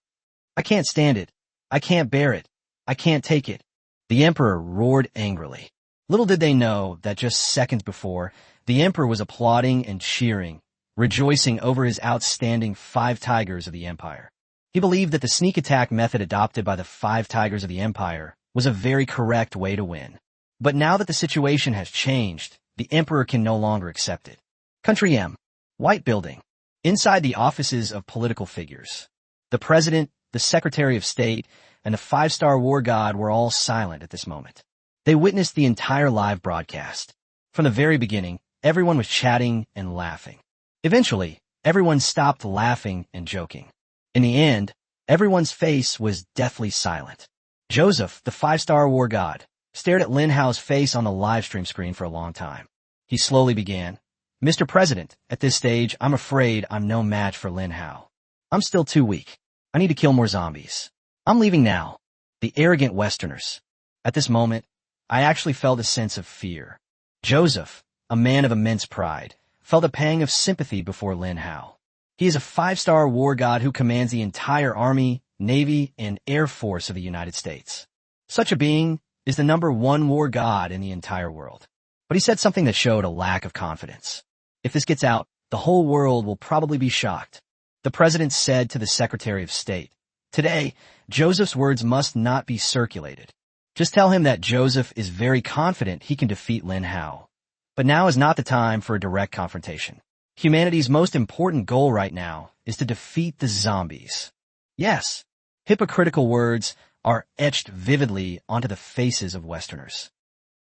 I can't stand it. I can't bear it. I can't take it. The emperor roared angrily. Little did they know that just seconds before, the emperor was applauding and cheering, rejoicing over his outstanding 5 tigers of the empire. He believed that the sneak attack method adopted by the 5 tigers of the empire was a very correct way to win. But now that the situation has changed, the emperor can no longer accept it. Country M. White Building. Inside the offices of political figures. The president, the secretary of state, and the 5-star war god were all silent at this moment. They witnessed the entire live broadcast. From the very beginning, everyone was chatting and laughing. Eventually, everyone stopped laughing and joking. In the end, everyone's face was deathly silent. Joseph, the 5-star war god, stared at Lin Hao's face on the live stream screen for a long time. He slowly began, "Mr. President, at this stage, I'm afraid I'm no match for Lin Hao. I'm still too weak. I need to kill more zombies. I'm leaving now." The arrogant Westerners. At this moment, I actually felt a sense of fear. Joseph, a man of immense pride, felt a pang of sympathy before Lin Hao. He is a 5-star war god who commands the entire Army, Navy, and Air Force of the United States. Such a being is the number 1 war god in the entire world. But he said something that showed a lack of confidence. If this gets out, the whole world will probably be shocked. The president said to the Secretary of State, "Today, Joseph's words must not be circulated. Just tell him that Joseph is very confident he can defeat Lin Hao. But now is not the time for a direct confrontation. Humanity's most important goal right now is to defeat the zombies." Yes, hypocritical words are etched vividly onto the faces of Westerners.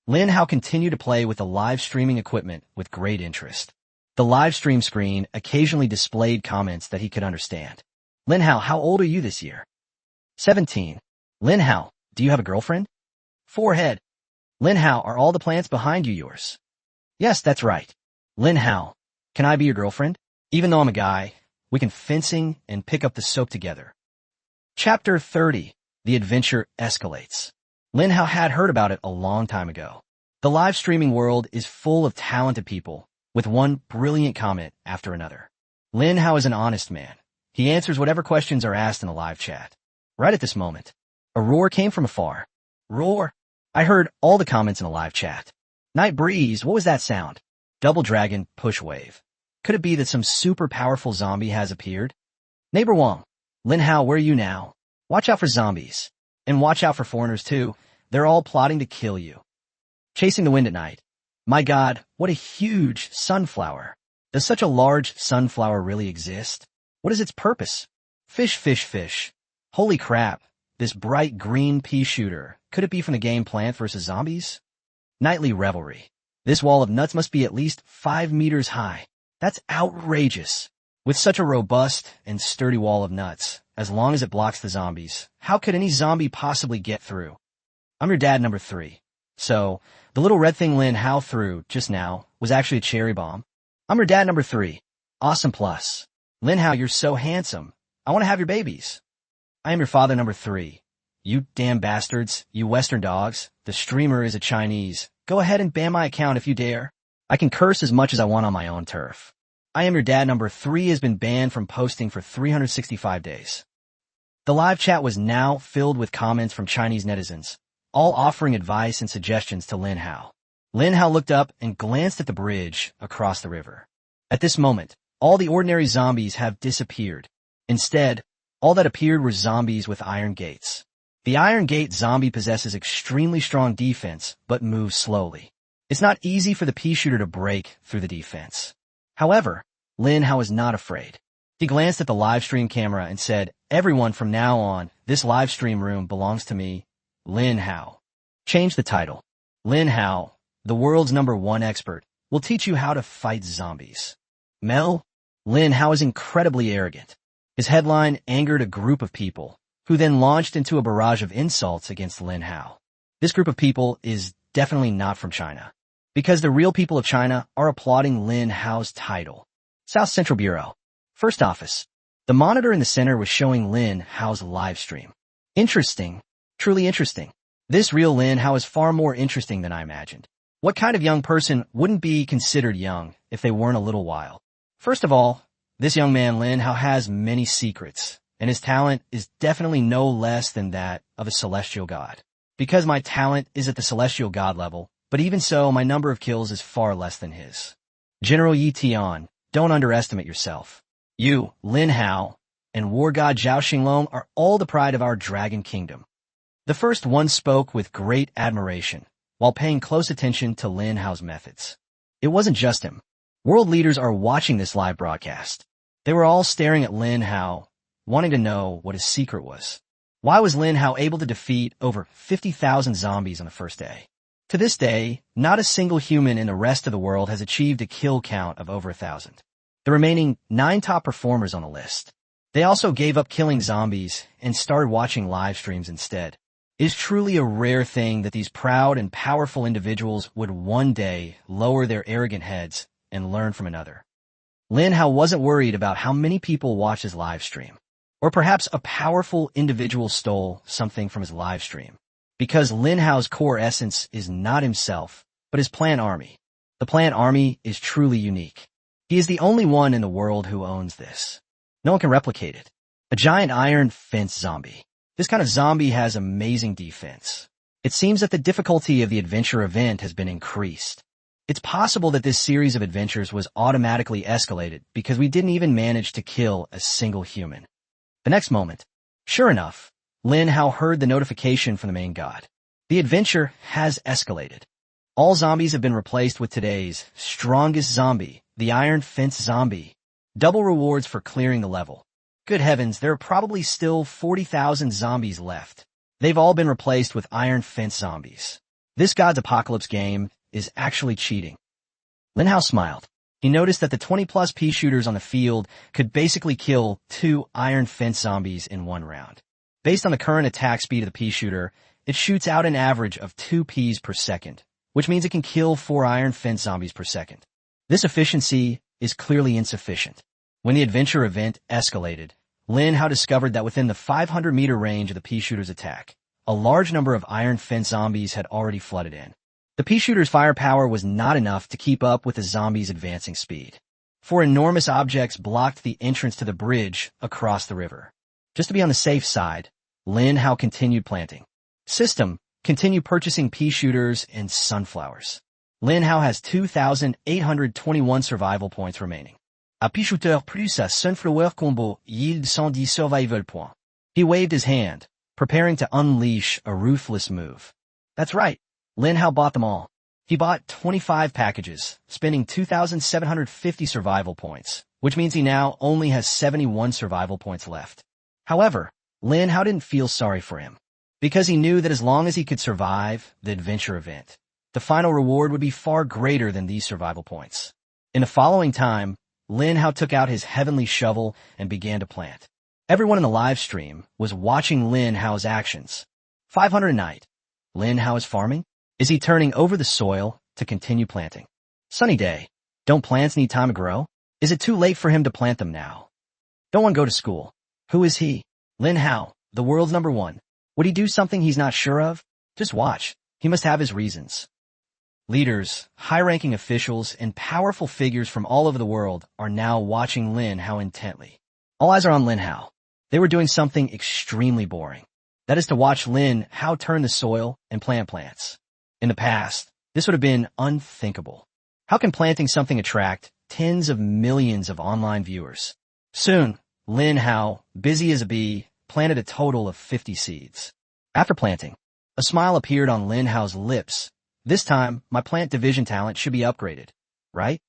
Lin Hao continued to play with the live streaming equipment with great interest. The live stream screen occasionally displayed comments that he could understand. "Lin Hao, how old are you this year?" 17. "Lin Hao, do you have a girlfriend?" Forehead. "Lin Hao, are all the plants behind you yours?" "Yes, that's right." "Lin Hao, can I be your girlfriend? Even though I'm a guy, we can fencing and pick up the soap together." Chapter 30. The adventure escalates. Lin Hao had heard about it a long time ago. The live streaming world is full of talented people, with one brilliant comment after another. Lin Hao is an honest man. He answers whatever questions are asked in the live chat. Right at this moment, a roar came from afar. Roar! I heard all the comments in the live chat. Night breeze, what was that sound? Double dragon, push wave. Could it be that some super powerful zombie has appeared? Neighbor Wong, Lin Hao, where are you now? Watch out for zombies. And watch out for foreigners too. They're all plotting to kill you. Chasing the wind at night. My God, what a huge sunflower. Does such a large sunflower really exist? What is its purpose? Fish, fish, fish. Holy crap, this bright green pea shooter. Could it be from the game Plant vs. Zombies? Nightly revelry. This wall of nuts must be at least 5 meters high. That's outrageous. With such a robust and sturdy wall of nuts, as long as it blocks the zombies, how could any zombie possibly get through? I'm your dad number 3. So, the little red thing Lin Hao threw just now was actually a cherry bomb. I'm your dad number 3. Awesome plus. Lin Hao, you're so handsome. I want to have your babies. I am your father number 3. You damn bastards, you Western dogs. The streamer is a Chinese. Go ahead and ban my account if you dare. I can curse as much as I want on my own turf. I am your dad number 3 has been banned from posting for 365 days. The live chat was now filled with comments from Chinese netizens, all offering advice and suggestions to Lin Hao. Lin Hao looked up and glanced at the bridge across the river. At this moment, all the ordinary zombies have disappeared. Instead, all that appeared were zombies with iron gates. The Iron Gate zombie possesses extremely strong defense, but moves slowly. It's not easy for the pea shooter to break through the defense. However, Lin Hao is not afraid. He glanced at the live stream camera and said, "Everyone from now on, this live stream room belongs to me, Lin Hao." Change the title. Lin Hao, the world's #1 expert, will teach you how to fight zombies. Mel? Lin Hao is incredibly arrogant. His headline angered a group of people, who then launched into a barrage of insults against Lin Hao. This group of people is definitely not from China, because the real people of China are applauding Lin Hao's title. South Central Bureau. First office. The monitor in the center was showing Lin Hao's live stream. Interesting. Truly interesting. This real Lin Hao is far more interesting than I imagined. What kind of young person wouldn't be considered young if they weren't a little wild? First of all, this young man Lin Hao has many secrets, and his talent is definitely no less than that of a celestial god. Because my talent is at the celestial god level, but even so, my number of kills is far less than his. General Yi Tian, don't underestimate yourself. You, Lin Hao, and war god Zhao Xinglong are all the pride of our dragon kingdom. The first one spoke with great admiration, while paying close attention to Lin Hao's methods. It wasn't just him. World leaders are watching this live broadcast. They were all staring at Lin Hao, wanting to know what his secret was. Why was Lin Hao able to defeat over 50,000 zombies on the first day? To this day, not a single human in the rest of the world has achieved a kill count of over 1,000. The remaining 9 top performers on the list. They also gave up killing zombies and started watching live streams instead. It is truly a rare thing that these proud and powerful individuals would one day lower their arrogant heads and learn from another. Lin Hao wasn't worried about how many people watch his live stream. Or perhaps a powerful individual stole something from his live stream. Because Lin Hao's core essence is not himself, but his plant army. The plant army is truly unique. He is the only one in the world who owns this. No one can replicate it. A giant iron fence zombie. This kind of zombie has amazing defense. It seems that the difficulty of the adventure event has been increased. It's possible that this series of adventures was automatically escalated because we didn't even manage to kill a single human. The next moment, sure enough, Lin Hao heard the notification from the main god. The adventure has escalated. All zombies have been replaced with today's strongest zombie, the Iron Fence Zombie. Double rewards for clearing the level. Good heavens, there are probably still 40,000 zombies left. They've all been replaced with Iron Fence Zombies. This God's Apocalypse game is actually cheating. Lin Hao smiled. He noticed that the 20-plus pea shooters on the field could basically kill 2 Iron Fence Zombies in 1 round. Based on the current attack speed of the pea shooter, it shoots out an average of 2 peas per second, which means it can kill 4 Iron Fence Zombies per second. This efficiency is clearly insufficient. When the adventure event escalated, Lin Hao discovered that within the 500-meter range of the pea shooter's attack, a large number of Iron Fence Zombies had already flooded in. The pea shooter's firepower was not enough to keep up with the zombies' advancing speed. 4 enormous objects blocked the entrance to the bridge across the river. Just to be on the safe side, Lin Hao continued planting. System, continue purchasing pea shooters and sunflowers. Lin Hao has 2,821 survival points remaining. A pea shooter plus a sunflower combo yield 110 survival points. He waved his hand, preparing to unleash a ruthless move. That's right. Lin Hao bought them all. He bought 25 packages, spending 2,750 survival points, which means he now only has 71 survival points left. However, Lin Hao didn't feel sorry for him, because he knew that as long as he could survive the adventure event, the final reward would be far greater than these survival points. In the following time, Lin Hao took out his heavenly shovel and began to plant. Everyone in the live stream was watching Lin Hao's actions. 500 a night. Lin Hao is farming? Is he turning over the soil to continue planting? Sunny day. Don't plants need time to grow? Is it too late for him to plant them now? Don't one go to school? Who is he? Lin Hao, the world's #1. Would he do something he's not sure of? Just watch. He must have his reasons. Leaders, high-ranking officials, and powerful figures from all over the world are now watching Lin Hao intently. All eyes are on Lin Hao. They were doing something extremely boring. That is to watch Lin Hao turn the soil and plant plants. In the past, this would have been unthinkable. How can planting something attract tens of millions of online viewers? Soon, Lin Hao, busy as a bee, planted a total of 50 seeds. After planting, a smile appeared on Lin Hao's lips. This time, my plant division talent should be upgraded, right?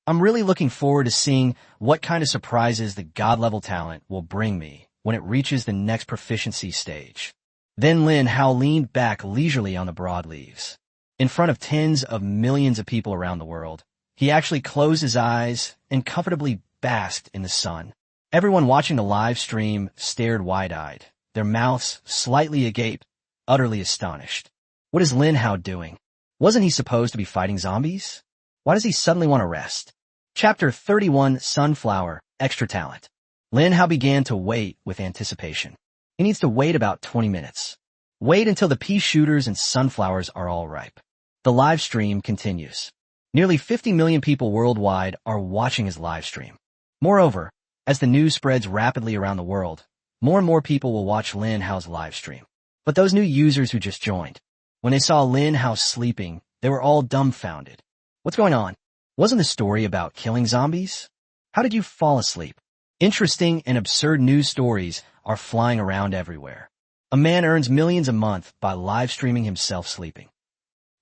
I'm really looking forward to seeing what kind of surprises the god-level talent will bring me when it reaches the next proficiency stage. Then Lin Hao leaned back leisurely on the broadleaves. In front of tens of millions of people around the world, he actually closed his eyes and comfortably basked in the sun. Everyone watching the live stream stared wide-eyed, their mouths slightly agape, utterly astonished. What is Lin Hao doing? Wasn't he supposed to be fighting zombies? Why does he suddenly want to rest? Chapter 31, Sunflower, Extra Talent. Lin Hao began to wait with anticipation. He needs to wait about 20 minutes. Wait until the pea shooters and sunflowers are all ripe. The live stream continues. Nearly 50 million people worldwide are watching his live stream. Moreover, as the news spreads rapidly around the world, more and more people will watch Lin Hao's live stream. But those new users who just joined, when they saw Lin Hao sleeping, they were all dumbfounded. What's going on? Wasn't the story about killing zombies? How did you fall asleep? Interesting and absurd news stories are flying around everywhere. A man earns millions a month by live streaming himself sleeping.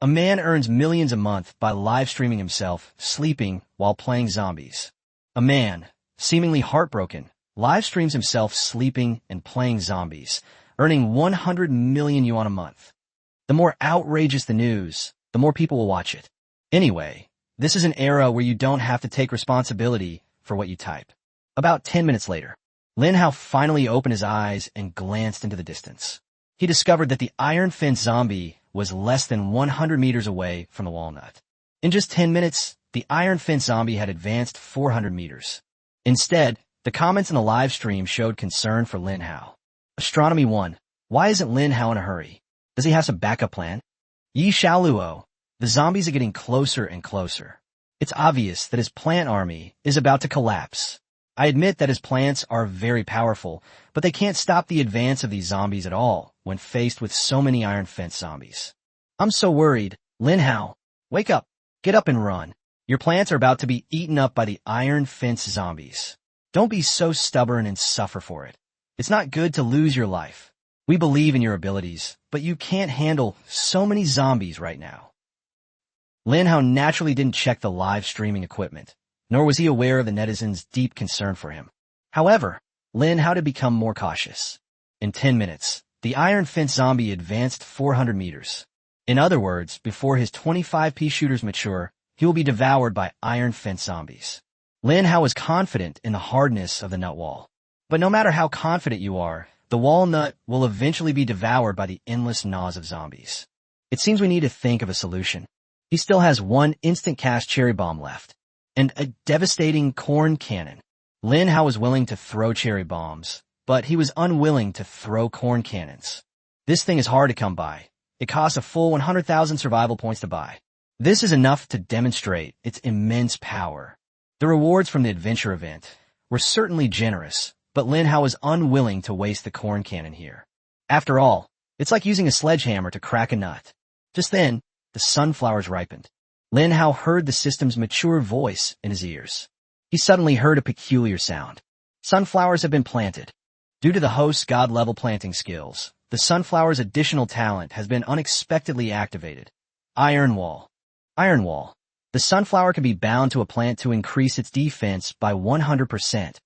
A man earns millions a month by live streaming himself sleeping while playing zombies. A man, seemingly heartbroken, live streams himself sleeping and playing zombies, earning 100 million yuan a month. The more outrageous the news, the more people will watch it. Anyway, this is an era where you don't have to take responsibility for what you type. About 10 minutes later, Lin Hao finally opened his eyes and glanced into the distance. He discovered that the iron fence zombie was less than 100 meters away from the walnut. In just 10 minutes, the iron fence zombie had advanced 400 meters. Instead, the comments in the live stream showed concern for Lin Hao. Astronomy 1. Why isn't Lin Hao in a hurry? Does he have some backup plan? Yi Xiaoluo. The zombies are getting closer and closer. It's obvious that his plant army is about to collapse. I admit that his plants are very powerful, but they can't stop the advance of these zombies at all when faced with so many iron fence zombies. I'm so worried. Lin Hao, wake up. Get up and run. Your plants are about to be eaten up by the iron fence zombies. Don't be so stubborn and suffer for it. It's not good to lose your life. We believe in your abilities, but you can't handle so many zombies right now. Lin Hao naturally didn't check the live streaming equipment, nor was he aware of the netizens' deep concern for him. However, Lin Hao had become more cautious. In 10 minutes, the iron fence zombie advanced 400 meters. In other words, before his 25 pea shooters mature, he will be devoured by iron fence zombies. Lin Hao was confident in the hardness of the nut wall. But no matter how confident you are, the walnut will eventually be devoured by the endless gnaws of zombies. It seems we need to think of a solution. He still has one instant cast cherry bomb left, and a devastating corn cannon. Lin Hao was willing to throw cherry bombs, but he was unwilling to throw corn cannons. This thing is hard to come by. It costs a full 100,000 survival points to buy. This is enough to demonstrate its immense power. The rewards from the adventure event were certainly generous, but Lin Hao was unwilling to waste the corn cannon here. After all, it's like using a sledgehammer to crack a nut. Just then, the sunflowers ripened. Lin Hao heard the system's mature voice in his ears. He suddenly heard a peculiar sound. Sunflowers have been planted. Due to the host's god-level planting skills, the sunflower's additional talent has been unexpectedly activated. Iron Wall. Iron Wall. The sunflower can be bound to a plant to increase its defense by 100%.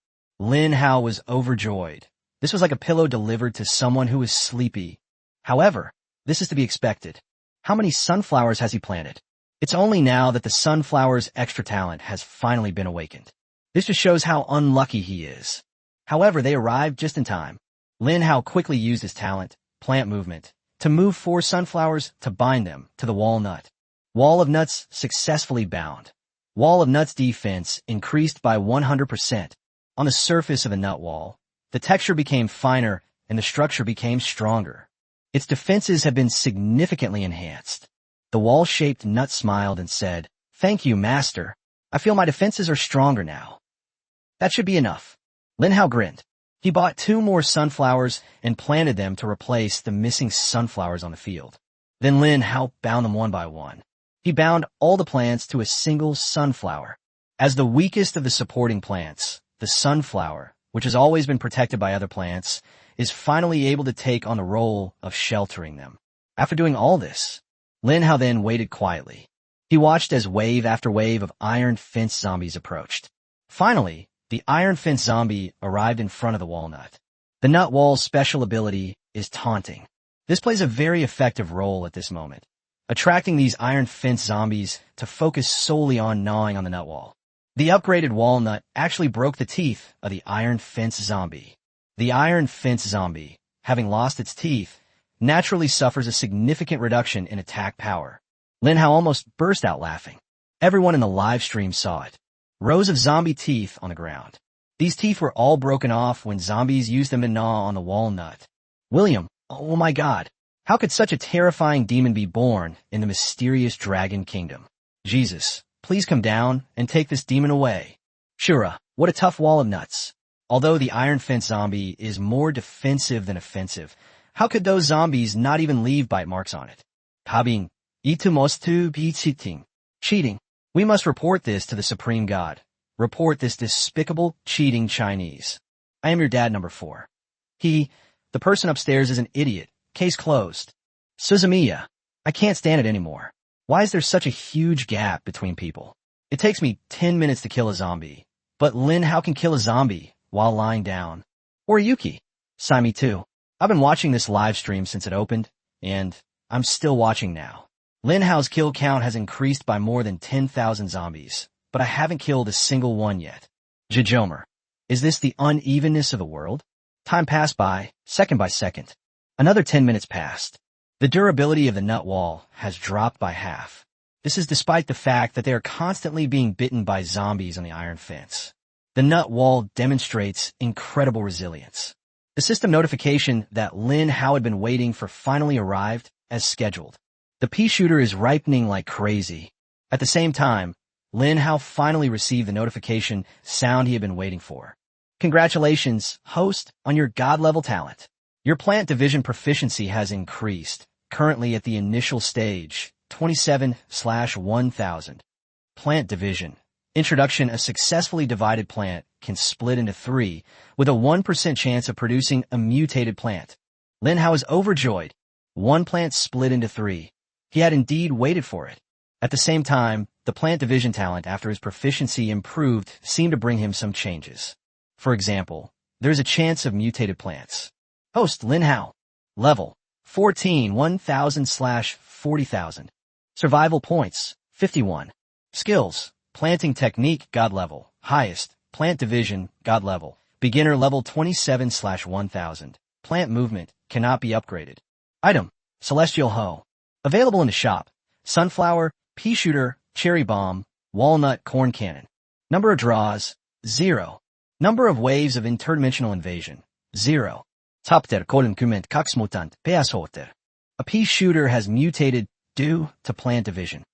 Lin Hao was overjoyed. This was like a pillow delivered to someone who was sleepy. However, this is to be expected. How many sunflowers has he planted? It's only now that the sunflower's extra talent has finally been awakened. This just shows how unlucky he is. However, they arrived just in time. Lin Hao quickly used his talent, plant movement, to move 4 sunflowers to bind them to the walnut. Wall of Nuts successfully bound. Wall of Nuts defense increased by 100%. On the surface of the nut wall, the texture became finer and the structure became stronger. Its defenses have bin significantly enhanced. The wall-shaped nut smiled and said, "Thank you, master. I feel my defenses are stronger now." "That should be enough." Lin Hao grinned. He bought 2 more sunflowers and planted them to replace the missing sunflowers on the field. Then Lin Hao bound them one by one. He bound all the plants to a single sunflower. As the weakest of the supporting plants, the sunflower, which has always been protected by other plants, is finally able to take on the role of sheltering them. After doing all this, Lin Hao then waited quietly. He watched as wave after wave of iron fence zombies approached. Finally, the iron fence zombie arrived in front of the walnut. The nut wall's special ability is taunting. This plays a very effective role at this moment, attracting these iron fence zombies to focus solely on gnawing on the nut wall. The upgraded walnut actually broke the teeth of the iron fence zombie. The iron fence zombie, having lost its teeth, naturally suffers a significant reduction in attack power. Lin Hao almost burst out laughing. Everyone in the live stream saw it. Rows of zombie teeth on the ground. These teeth were all broken off when zombies used them to gnaw on the walnut. William, oh my god, how could such a terrifying demon be born in the mysterious dragon kingdom? Jesus, please come down and take this demon away. Shura, what a tough wall of nuts. Although the iron fence zombie is more defensive than offensive, how could those zombies not even leave bite marks on it? Habing, itumostu be cheating. Cheating. We must report this to the Supreme God. Report this despicable, cheating Chinese. I am your dad number 4. The person upstairs is an idiot. Case closed. Suzumiya. I can't stand it anymore. Why is there such a huge gap between people? It takes me 10 minutes to kill a zombie. But Lin Hao can kill a zombie while lying down. Or Yuki. Sign me too. I've been watching this live stream since it opened, and I'm still watching now. Lin Hao's kill count has increased by more than 10,000 zombies, but I haven't killed a single one yet. Jijomer. Is this the unevenness of the world? Time passed by second. Another 10 minutes passed. The durability of the nut wall has dropped by half. This is despite the fact that they are constantly being bitten by zombies on the iron fence. The nut wall demonstrates incredible resilience. The system notification that Lin Hao had been waiting for finally arrived as scheduled. The pea shooter is ripening like crazy. At the same time, Lin Hao finally received the notification sound he had been waiting for. Congratulations, host, on your god-level talent. Your plant division proficiency has increased, currently at the initial stage, 27/1000. Plant division. Introduction: a successfully divided plant can split into 3, with a 1% chance of producing a mutated plant. Lin Hao is overjoyed. 1 plant split into 3. He had indeed waited for it. At the same time, the plant division talent after his proficiency improved seemed to bring him some changes. For example, there is a chance of mutated plants. Host Lin Hao. Level 14, 1000/40,000. Survival points 51. Skills: planting technique god level, highest, plant division god level, beginner level 27/1000. Plant movement cannot be upgraded. Item: celestial hoe. Available in the shop: sunflower, pea shooter, cherry bomb, walnut, corn cannon. Number of draws 0. Number of waves of interdimensional invasion 0. Tapter kolumkument kaksmutant peashoter. A pea shooter has mutated due to plant division.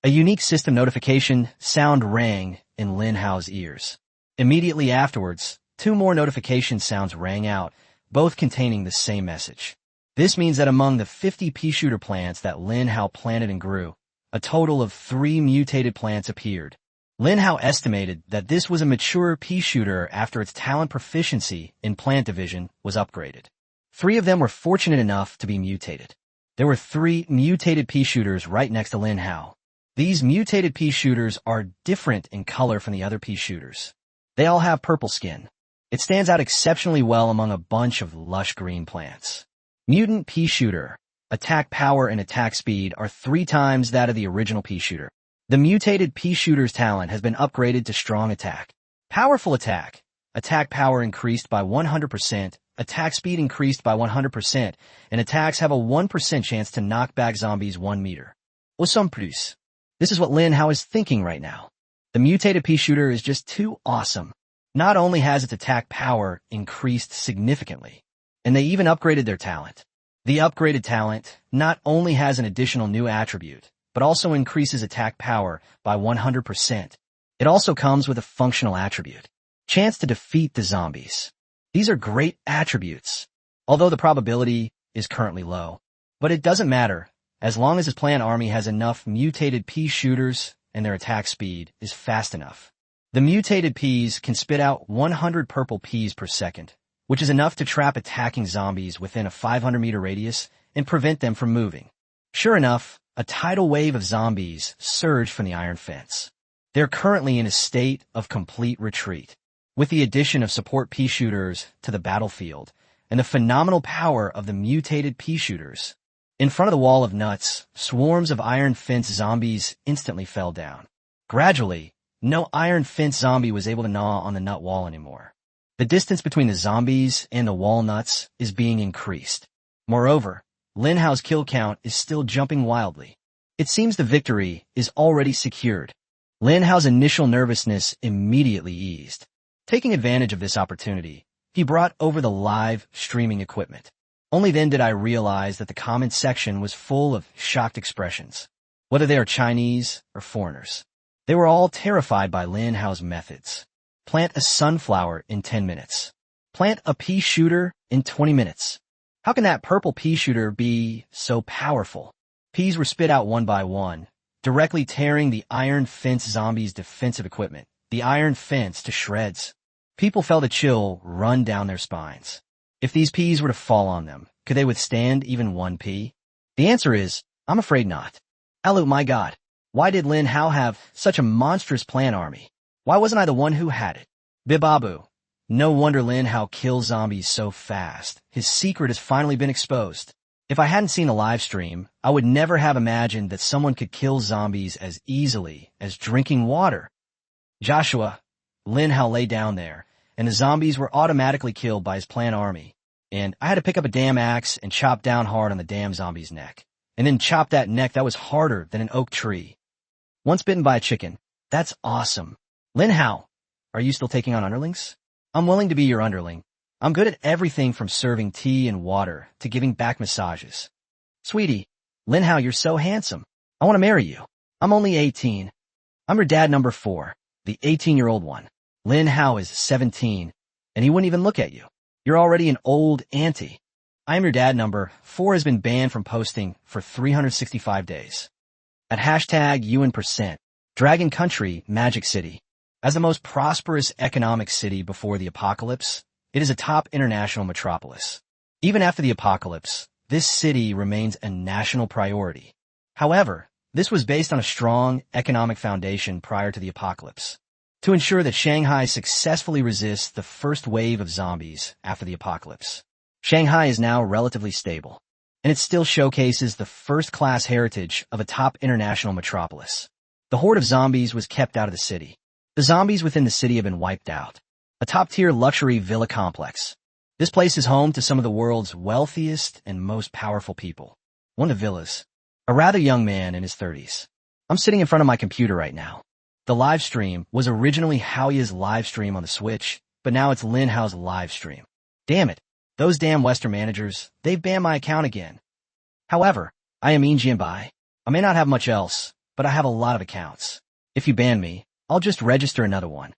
A unique system notification sound rang in Lin Hao's ears. Immediately afterwards, 2 more notification sounds rang out, both containing the same message. This means that among the 50 pea shooter plants that Lin Hao planted and grew, a total of 3 mutated plants appeared. Lin Hao estimated that this was a mature pea shooter after its talent proficiency in plant division was upgraded. 3 of them were fortunate enough to be mutated. There were 3 mutated pea shooters right next to Lin Hao. These mutated pea shooters are different in color from the other pea shooters. They all have purple skin. It stands out exceptionally well among a bunch of lush green plants. Mutant pea shooter. Attack power and attack speed are 3 times that of the original pea shooter. The mutated pea shooter's talent has been upgraded to strong attack. Powerful attack. Attack power increased by 100%, attack speed increased by 100%, and attacks have a 1% chance to knock back zombies 1 meter. Awesome plus. This is what Lin Hao is thinking right now. The mutated pea shooter is just too awesome. Not only has its attack power increased significantly, and they even upgraded their talent. The upgraded talent not only has an additional new attribute, but also increases attack power by 100%. It also comes with a functional attribute. Chance to defeat the zombies. These are great attributes, although the probability is currently low. But it doesn't matter, as long as his plant army has enough mutated pea shooters and their attack speed is fast enough. The mutated peas can spit out 100 purple peas per second, which is enough to trap attacking zombies within a 500-meter radius and prevent them from moving. Sure enough, a tidal wave of zombies surged from the iron fence. They're currently in a state of complete retreat. With the addition of support pea shooters to the battlefield and the phenomenal power of the mutated pea shooters, in front of the wall of nuts, swarms of iron fence zombies instantly fell down. Gradually, no iron fence zombie was able to gnaw on the nut wall anymore. The distance between the zombies and the walnuts is being increased. Moreover, Lin Hao's kill count is still jumping wildly. It seems the victory is already secured. Lin Hao's initial nervousness immediately eased. Taking advantage of this opportunity, he brought over the live streaming equipment. Only then did I realize that the comment section was full of shocked expressions, whether they are Chinese or foreigners. They were all terrified by Lin Hao's methods. Plant a sunflower in 10 minutes. Plant a pea shooter in 20 minutes. How can that purple pea shooter be so powerful? Peas were spit out one by one, directly tearing the iron fence zombies' defensive equipment, the iron fence, to shreds. People felt a chill run down their spines. If these peas were to fall on them, could they withstand even one pea? The answer is, I'm afraid not. Hello, my God. Why did Lin Hao have such a monstrous plant army? Why wasn't I the one who had it? Bibabu. No wonder Lin Hao kills zombies so fast. His secret has finally been exposed. If I hadn't seen the live stream, I would never have imagined that someone could kill zombies as easily as drinking water. Joshua. Lin Hao lay down there, and the zombies were automatically killed by his plant army. And I had to pick up a damn axe and chop down hard on the damn zombie's neck. And then chop that neck that was harder than an oak tree. Once bitten by a chicken. That's awesome. Lin Hao, are you still taking on underlings? I'm willing to be your underling. I'm good at everything from serving tea and water to giving back massages. Sweetie, Lin Hao, you're so handsome. I want to marry you. I'm only 18. I'm your dad number 4, the 18-year-old one. Lin Hao is 17, and he wouldn't even look at you. You're already an old auntie. I am your dad number 4 has been banned from posting for 365 days. At hashtag UN%, Dragon Country, Magic City. As the most prosperous economic city before the apocalypse, it is a top international metropolis. Even after the apocalypse, this city remains a national priority. However, this was based on a strong economic foundation prior to the apocalypse, to ensure that Shanghai successfully resists the first wave of zombies after the apocalypse. Shanghai is now relatively stable, and it still showcases the first-class heritage of a top international metropolis. The horde of zombies was kept out of the city. The zombies within the city have been wiped out. A top-tier luxury villa complex. This place is home to some of the world's wealthiest and most powerful people. One of the villas, a rather young man in his 30s. I'm sitting in front of my computer right now. The live stream was originally Haoya's live stream on the Switch, but now it's Lin Hao's live stream. Damn it. Those damn Western managers, they've banned my account again. However, I am Yin Jianbai. I may not have much else, but I have a lot of accounts. If you ban me, I'll just register another one.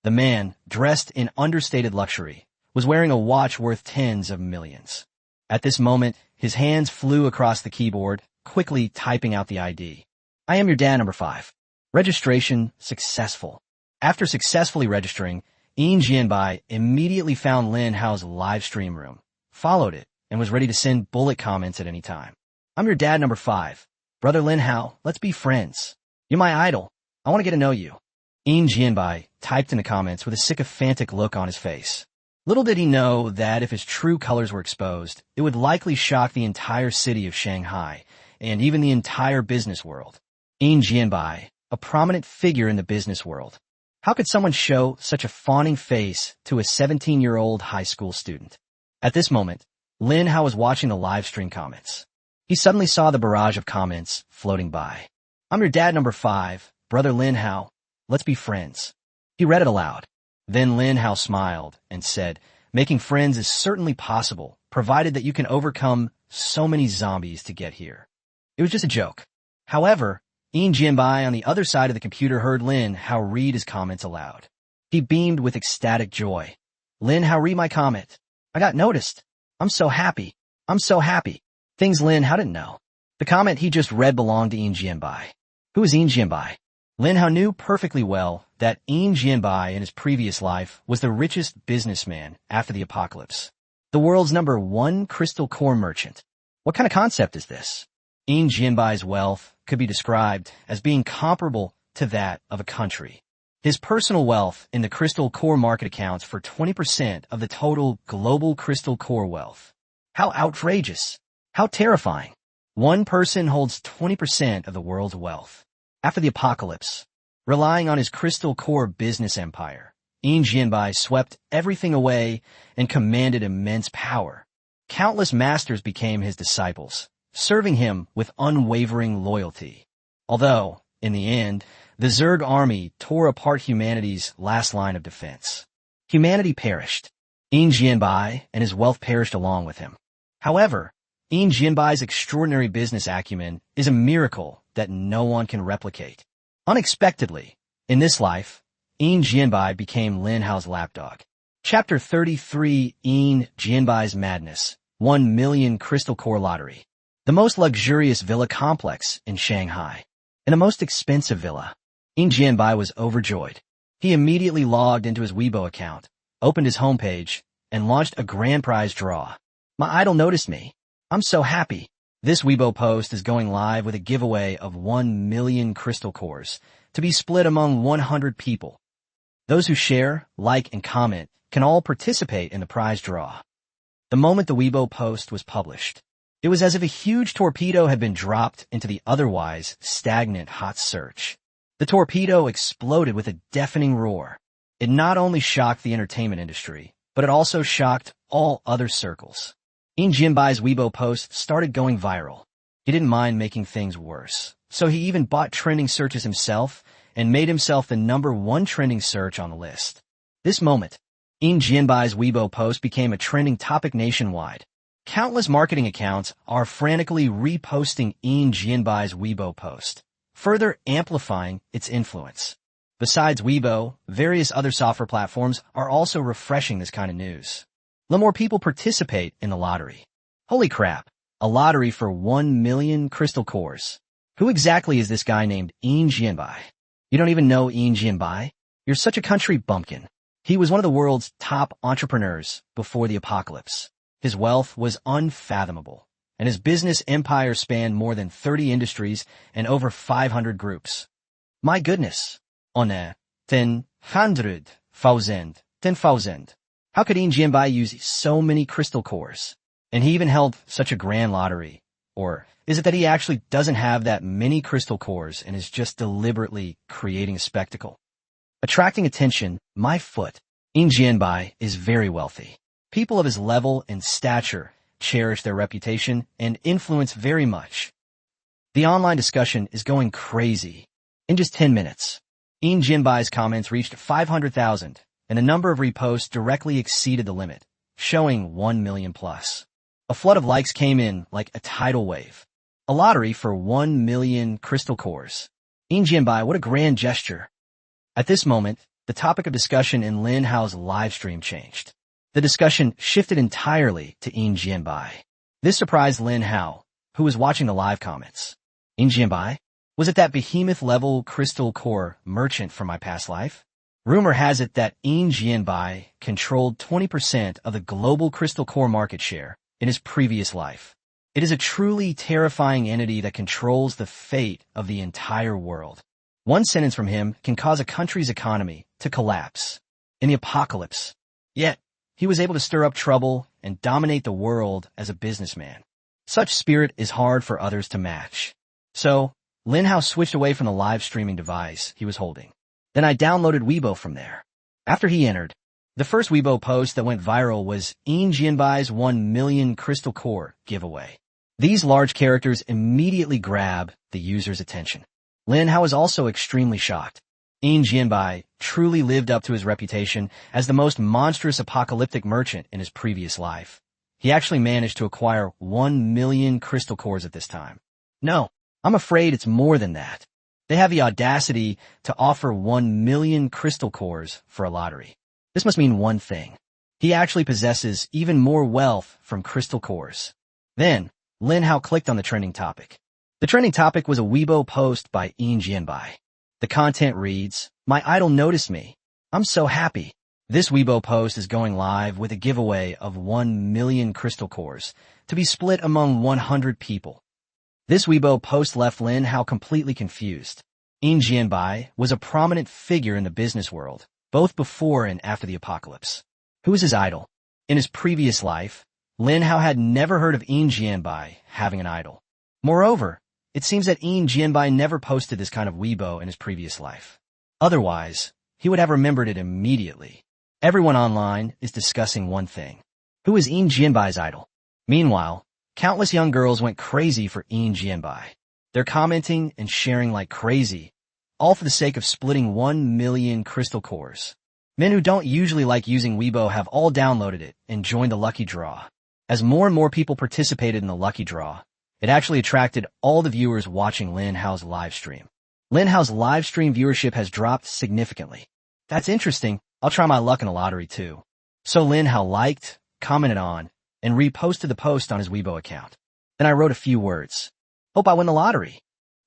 The man, dressed in understated luxury, was wearing a watch worth tens of millions. At this moment, his hands flew across the keyboard, quickly typing out the ID. I am your dad number 5. Registration successful. After successfully registering, Yin Jianbai immediately found Lin Hao's live stream room, followed it, and was ready to send bullet comments at any time. I'm your dad number 5. Brother Lin Hao, let's be friends. You're my idol. I want to get to know you. Yin Jianbai typed in the comments with a sycophantic look on his face. Little did he know that if his true colors were exposed, it would likely shock the entire city of Shanghai, and even the entire business world. Yin Jianbai, a prominent figure in the business world. How could someone show such a fawning face to a 17-year-old high school student? At this moment, Lin Hao was watching the live stream comments. He suddenly saw the barrage of comments floating by. I'm your dad number 5, Brother Lin Hao. Let's be friends. He read it aloud. Then Lin Hao smiled and said, making friends is certainly possible, provided that you can overcome so many zombies to get here. It was just a joke. However, Ian Jianbai on the other side of the computer heard Lin Hao read his comments aloud. He beamed with ecstatic joy. Lin Hao, read my comment. I got noticed. I'm so happy. I'm so happy. Things Lin Hao didn't know. The comment he just read belonged to Ian Jianbai. Who is Ian Jianbai? Lin Hao knew perfectly well that Ian Jianbai in his previous life was the richest businessman after the apocalypse. The world's #1 crystal core merchant. What kind of concept is this? Ian Jianbai's wealth could be described as being comparable to that of a country. His personal wealth in the crystal core market accounts for 20% of the total global crystal core wealth. How outrageous! How terrifying! One person holds 20% of the world's wealth. After the apocalypse, relying on his crystal core business empire, Ian Jianbai swept everything away and commanded immense power. Countless masters became his disciples, serving him with unwavering loyalty. Although, in the end, the Zerg army tore apart humanity's last line of defense. Humanity perished. Ian Jianbai and his wealth perished along with him. However, Ian Jianbai's extraordinary business acumen is a miracle that no one can replicate. Unexpectedly, in this life, Ian Jianbai became Lin Hao's lapdog. Chapter 33, Ian Jianbai's Madness, 1 million crystal core lottery. The most luxurious villa complex in Shanghai. In the most expensive villa, Ian Jianbai was overjoyed. He immediately logged into his Weibo account, opened his homepage, and launched a grand prize draw. My idol noticed me. I'm so happy. This Weibo post is going live with a giveaway of 1 million crystal cores to be split among 100 people. Those who share, like, and comment can all participate in the prize draw. The moment the Weibo post was published, it was as if a huge torpedo had been dropped into the otherwise stagnant hot search. The torpedo exploded with a deafening roar. It not only shocked the entertainment industry, but it also shocked all other circles. Ian Jianbai's Weibo post started going viral. He didn't mind making things worse, so he even bought trending searches himself and made himself the #1 trending search on the list. This moment, Ian Jianbai's Weibo post became a trending topic nationwide. Countless marketing accounts are frantically reposting Ian Jianbai's Weibo post, further amplifying its influence. Besides Weibo, various other software platforms are also refreshing this kind of news. Let more people participate in the lottery. Holy crap, a lottery for 1 million crystal cores. Who exactly is this guy named Ian Jianbai? You don't even know Ian Jianbai? You're such a country bumpkin. He was one of the world's top entrepreneurs before the apocalypse. His wealth was unfathomable, and his business empire spanned more than 30 industries and over 500 groups. My goodness. On a 10,000. How could Ian Jianbai use so many crystal cores? And he even held such a grand lottery. Or is it that he actually doesn't have that many crystal cores and is just deliberately creating a spectacle? Attracting attention, my foot. Ian Jianbai is very wealthy. People of his level and stature cherish their reputation and influence very much. The online discussion is going crazy. In just 10 minutes, Ian Jianbai's comments reached 500,000, and the number of reposts directly exceeded the limit, showing 1 million plus. A flood of likes came in like a tidal wave. A lottery for 1 million crystal cores. Ian Jianbai, what a grand gesture. At this moment, the topic of discussion in Lin Hao's live stream changed. The discussion shifted entirely to Ian Jianbai. This surprised Lin Hao, who was watching the live comments. Ian Jianbai? Was it that behemoth-level crystal core merchant from my past life? Rumor has it that Ian Jianbai controlled 20% of the global crystal core market share in his previous life. It is a truly terrifying entity that controls the fate of the entire world. One sentence from him can cause a country's economy to collapse. In the apocalypse. Yet, he was able to stir up trouble and dominate the world as a businessman. Such spirit is hard for others to match. So, Lin Hao switched away from the live streaming device he was holding. Then I downloaded Weibo from there. After he entered, the first Weibo post that went viral was Ian Jianbai's 1 million crystal core giveaway. These large characters immediately grab the user's attention. Lin Hao was also extremely shocked. Ian Jianbai truly lived up to his reputation as the most monstrous apocalyptic merchant in his previous life. He actually managed to acquire 1 million crystal cores at this time. No, I'm afraid it's more than that. They have the audacity to offer 1 million crystal cores for a lottery. This must mean one thing. He actually possesses even more wealth from crystal cores. Then, Lin Hao clicked on the trending topic. The trending topic was a Weibo post by Yin Jianbai. The content reads, "My idol noticed me. I'm so happy." This Weibo post is going live with a giveaway of 1 million crystal cores to be split among 100 people. This Weibo post left Lin Hao completely confused. Yin Jianbai was a prominent figure in the business world, both before and after the apocalypse. Who was his idol? In his previous life, Lin Hao had never heard of Yin Jianbai having an idol. Moreover, it seems that Yin Jianbai never posted this kind of Weibo in his previous life. Otherwise, he would have remembered it immediately. Everyone online is discussing one thing. Who is Yin Jianbai's idol? Meanwhile, countless young girls went crazy for Yin Jianbai. They're commenting and sharing like crazy, all for the sake of splitting 1 million crystal cores. Men who don't usually like using Weibo have all downloaded it and joined the lucky draw. As more and more people participated in the lucky draw, it actually attracted all the viewers watching Lin Hao's live stream. Lin Hao's live stream viewership has dropped significantly. That's interesting. I'll try my luck in a lottery too. So Lin Hao liked, commented on, and reposted the post on his Weibo account. Then I wrote a few words. Hope I win the lottery.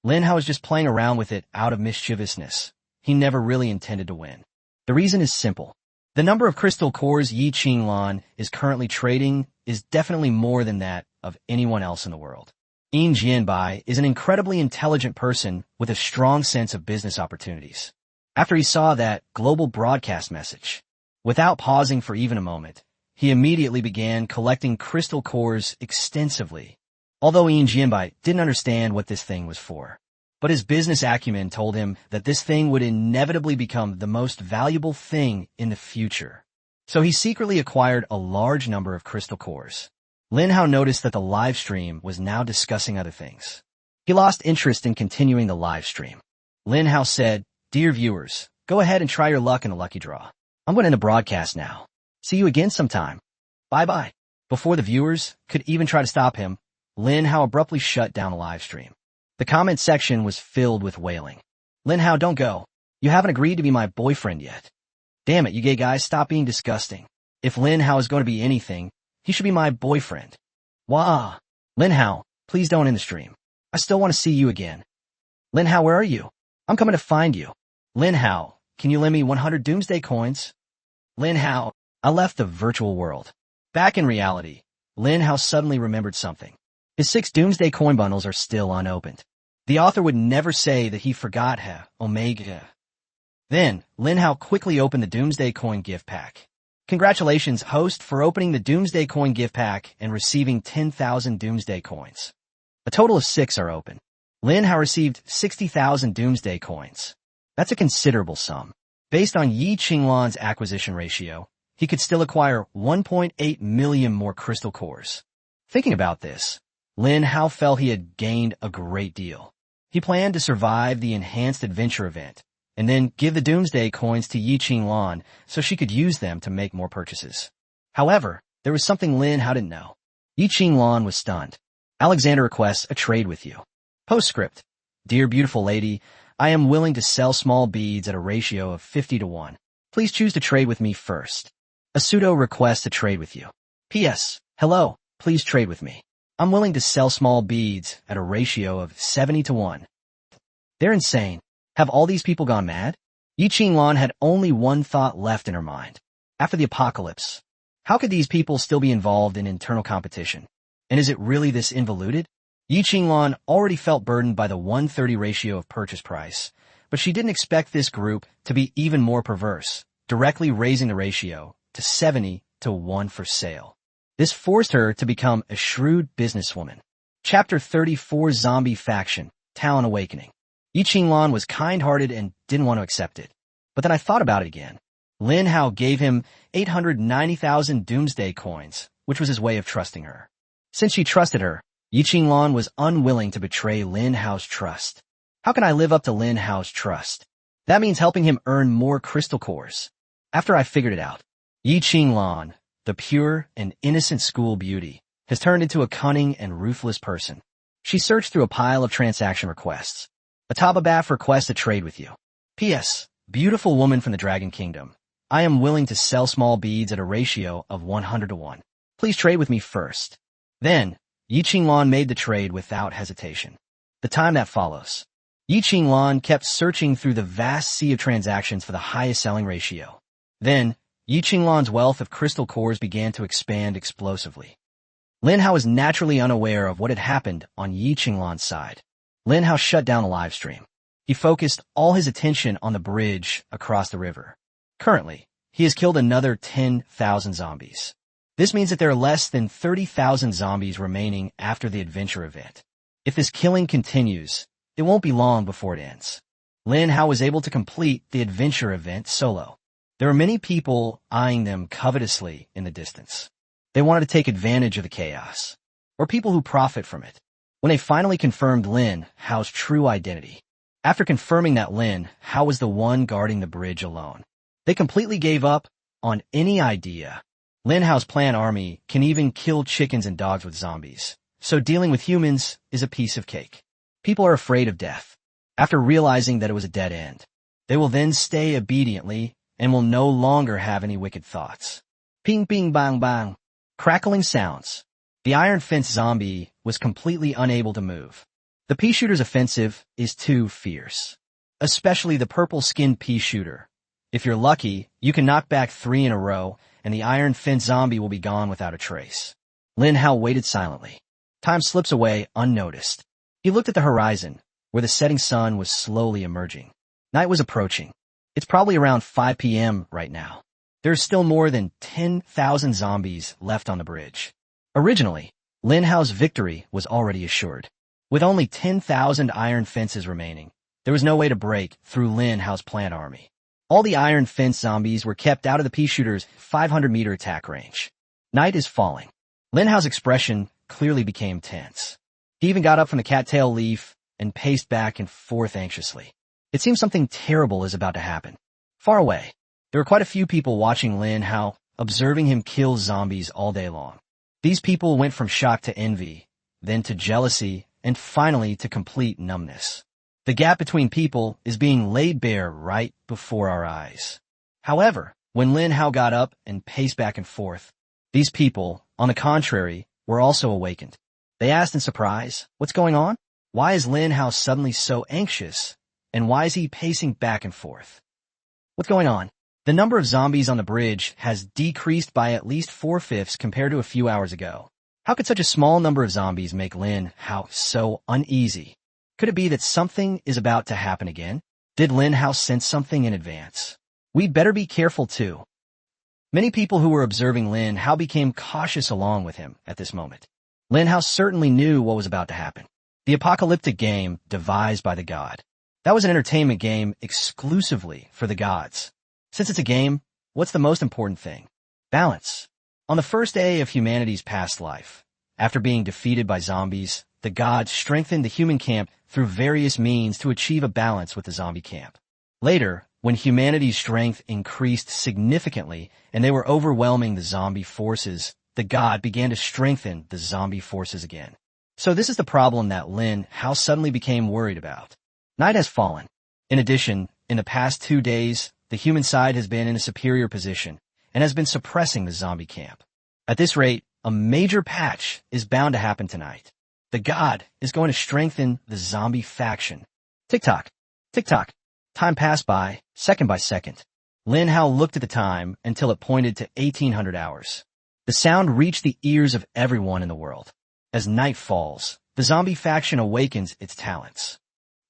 Lin Hao was just playing around with it out of mischievousness. He never really intended to win. The reason is simple. The number of crystal cores Yi Qinglan is currently trading is definitely more than that of anyone else in the world. Yin Jianbai is an incredibly intelligent person with a strong sense of business opportunities. After he saw that global broadcast message, without pausing for even a moment, he immediately began collecting crystal cores extensively. Although Yin Jianbai didn't understand what this thing was for, but his business acumen told him that this thing would inevitably become the most valuable thing in the future. So he secretly acquired a large number of crystal cores. Lin Hao noticed that the live stream was now discussing other things. He lost interest in continuing the live stream. Lin Hao said, "Dear viewers, go ahead and try your luck in the lucky draw. I'm going to end the broadcast now. See you again sometime. Bye-bye." Before the viewers could even try to stop him, Lin Hao abruptly shut down the live stream. The comment section was filled with wailing. "Lin Hao, don't go. You haven't agreed to be my boyfriend yet. Damn it, you gay guys, stop being disgusting. If Lin Hao is going to be anything, he should be my boyfriend. Wah! Lin Hao, please don't end the stream. I still want to see you again. Lin Hao, where are you? I'm coming to find you. Lin Hao, can you lend me 100 doomsday coins? Lin Hao, I left the virtual world." Back in reality, Lin Hao suddenly remembered something. His 6 doomsday coin bundles are still unopened. The author would never say that he forgot Omega. Then, Lin Hao quickly opened the doomsday coin gift pack. Congratulations, host, for opening the doomsday coin gift pack and receiving 10,000 doomsday coins. A total of 6 are open. Lin Hao received 60,000 doomsday coins. That's a considerable sum. Based on Yi Qinglan's acquisition ratio, he could still acquire 1.8 million more crystal cores. Thinking about this, Lin Hao felt he had gained a great deal. He planned to survive the enhanced adventure event, and then give the doomsday coins to Yi Qinglan so she could use them to make more purchases. However, there was something Lin Hao didn't know. Yi Qinglan was stunned. "Alexander requests a trade with you." Postscript: "Dear beautiful lady, I am willing to sell small beads at a ratio of 50 to 1. Please choose to trade with me first. Asuto requests to trade with you. P.S. Hello, please trade with me. I'm willing to sell small beads at a ratio of 70 to 1. They're insane. Have all these people gone mad? Yi Qinglan had only one thought left in her mind. After the apocalypse, how could these people still be involved in internal competition? And is it really this involuted? Yi Qinglan already felt burdened by the 130 ratio of purchase price, but she didn't expect this group to be even more perverse, directly raising the ratio to 70 to 1 for sale. This forced her to become a shrewd businesswoman. Chapter 34: Zombie Faction, Talent Awakening. Yi Qinglan was kind-hearted and didn't want to accept it. But then I thought about it again. Lin Hao gave him 890,000 doomsday coins, which was his way of trusting her. Since she trusted her, Yi Qinglan was unwilling to betray Lin Hao's trust. How can I live up to Lin Hao's trust? That means helping him earn more crystal cores. After I figured it out, Yi Qinglan the pure and innocent school beauty, has turned into a cunning and ruthless person. She searched through a pile of transaction requests. Atababaf requests a trade with you. P.S. Beautiful woman from the Dragon Kingdom. I am willing to sell small beads at a ratio of 100 to 1. Please trade with me first. Then, Yi Qinglan made the trade without hesitation. The time that follows. Yi Qinglan kept searching through the vast sea of transactions for the highest selling ratio. Then, Yi Qinglan's wealth of crystal cores began to expand explosively. Lin Hao was naturally unaware of what had happened on Yi Qinglan's side. Lin Hao shut down the live stream. He focused all his attention on the bridge across the river. Currently, he has killed another 10,000 zombies. This means that there are less than 30,000 zombies remaining after the adventure event. If this killing continues, it won't be long before it ends. Lin Hao was able to complete the adventure event solo. There were many people eyeing them covetously in the distance. They wanted to take advantage of the chaos, or people who profit from it. When they finally confirmed Lin Hao's true identity, after confirming that Lin Hao was the one guarding the bridge alone, they completely gave up on any idea. Lin Hao's clan army can even kill chickens and dogs with zombies, so dealing with humans is a piece of cake. People are afraid of death. After realizing that it was a dead end, they will then stay obediently and will no longer have any wicked thoughts. Ping ping bang bang. Crackling sounds. The iron fence zombie was completely unable to move. The pea shooter's offensive is too fierce. Especially the purple-skinned pea shooter. If you're lucky, you can knock back 3 in a row, and the iron fence zombie will be gone without a trace. Lin Hao waited silently. Time slips away unnoticed. He looked at the horizon, where the setting sun was slowly emerging. Night was approaching. It's probably around 5 p.m. right now. There's still more than 10,000 zombies left on the bridge. Originally, Lin Hao's victory was already assured. With only 10,000 iron fences remaining, there was no way to break through Lin Hao's plant army. All the iron fence zombies were kept out of the pea shooter's 500-meter attack range. Night is falling. Lin Hao's expression clearly became tense. He even got up from the cattail leaf and paced back and forth anxiously. It seems something terrible is about to happen. Far away, there were quite a few people watching Lin Hao, observing him kill zombies all day long. These people went from shock to envy, then to jealousy, and finally to complete numbness. The gap between people is being laid bare right before our eyes. However, when Lin Hao got up and paced back and forth, these people, on the contrary, were also awakened. They asked in surprise, "What's going on? Why is Lin Hao suddenly so anxious? And why is he pacing back and forth? What's going on?" The number of zombies on the bridge has decreased by at least 4/5 compared to a few hours ago. How could such a small number of zombies make Lin Hao so uneasy? Could it be that something is about to happen again? Did Lin Hao sense something in advance? We'd better be careful too. Many people who were observing Lin Hao became cautious along with him at this moment. Lin Hao certainly knew what was about to happen. The apocalyptic game devised by the god. That was an entertainment game exclusively for the gods. Since it's a game, what's the most important thing? Balance. On the first day of humanity's past life, after being defeated by zombies, the gods strengthened the human camp through various means to achieve a balance with the zombie camp. Later, when humanity's strength increased significantly and they were overwhelming the zombie forces, the god began to strengthen the zombie forces again. So this is the problem that Lin Hao suddenly became worried about. Night has fallen. In addition, in the past 2 days, the human side has been in a superior position and has been suppressing the zombie camp. At this rate, a major patch is bound to happen tonight. The god is going to strengthen the zombie faction. Tick-tock, tick-tock. Time passed by, second by second. Lin Hao looked at the time until it pointed to 1800 hours. The sound reached the ears of everyone in the world. As night falls, the zombie faction awakens its talents.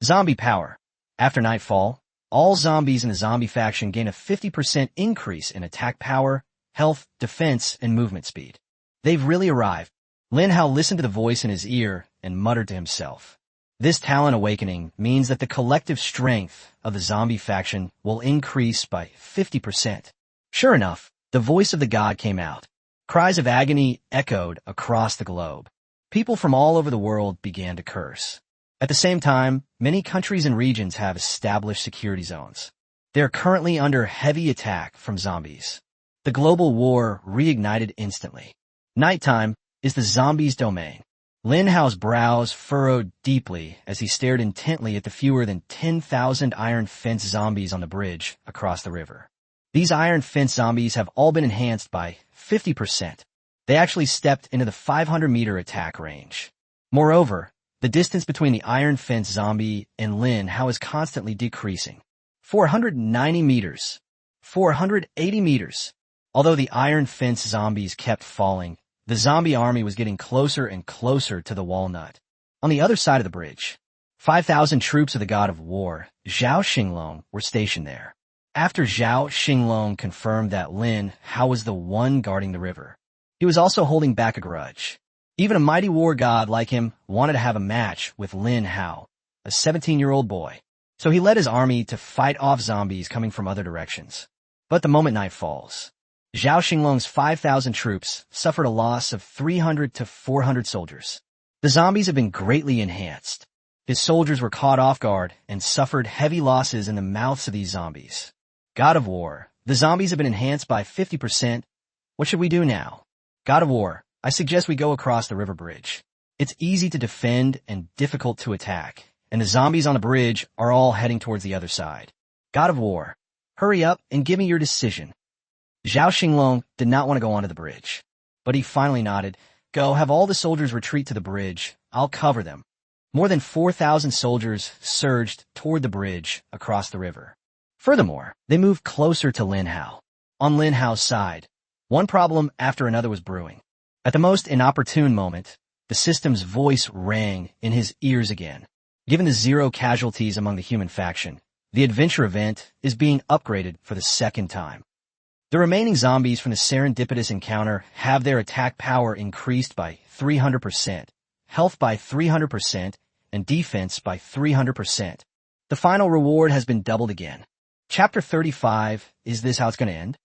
Zombie power. After nightfall, all zombies in the zombie faction gain a 50% increase in attack power, health, defense, and movement speed. They've really arrived. Lin Hao listened to the voice in his ear and muttered to himself. This talent awakening means that the collective strength of the zombie faction will increase by 50%. Sure enough, the voice of the god came out. Cries of agony echoed across the globe. People from all over the world began to curse. At the same time, many countries and regions have established security zones. They are currently under heavy attack from zombies. The global war reignited instantly. Nighttime is the zombies' domain. Lin Hao's brows furrowed deeply as he stared intently at the fewer than 10,000 iron fence zombies on the bridge across the river. These iron fence zombies have all been enhanced by 50%. They actually stepped into the 500-meter attack range. Moreover, the distance between the iron fence zombie and Lin Hao is constantly decreasing. 490 meters. 480 meters. Although the iron fence zombies kept falling, the zombie army was getting closer and closer to the walnut. On the other side of the bridge, 5,000 troops of the god of war, Zhao Xinglong, were stationed there. After Zhao Xinglong confirmed that Lin Hao was the one guarding the river, he was also holding back a grudge. Even a mighty war god like him wanted to have a match with Lin Hao, a 17-year-old boy. So he led his army to fight off zombies coming from other directions. But the moment night falls, Zhao Xinglong's 5,000 troops suffered a loss of 300 to 400 soldiers. The zombies have been greatly enhanced. His soldiers were caught off guard and suffered heavy losses in the mouths of these zombies. God of War, the zombies have been enhanced by 50%. What should we do now? God of War, I suggest we go across the river bridge. It's easy to defend and difficult to attack, and the zombies on the bridge are all heading towards the other side. God of War, hurry up and give me your decision. Zhao Xinglong did not want to go onto the bridge, but he finally nodded. Go, have all the soldiers retreat to the bridge. I'll cover them. More than 4,000 soldiers surged toward the bridge across the river. Furthermore, they moved closer to Lin Hao. On Lin Hao's side, one problem after another was brewing. At the most inopportune moment, the system's voice rang in his ears again. Given the 0 casualties among the human faction, the adventure event is being upgraded for the second time. The remaining zombies from the serendipitous encounter have their attack power increased by 300%, health by 300%, and defense by 300%. The final reward has been doubled again. Chapter 35, is this how it's going to end?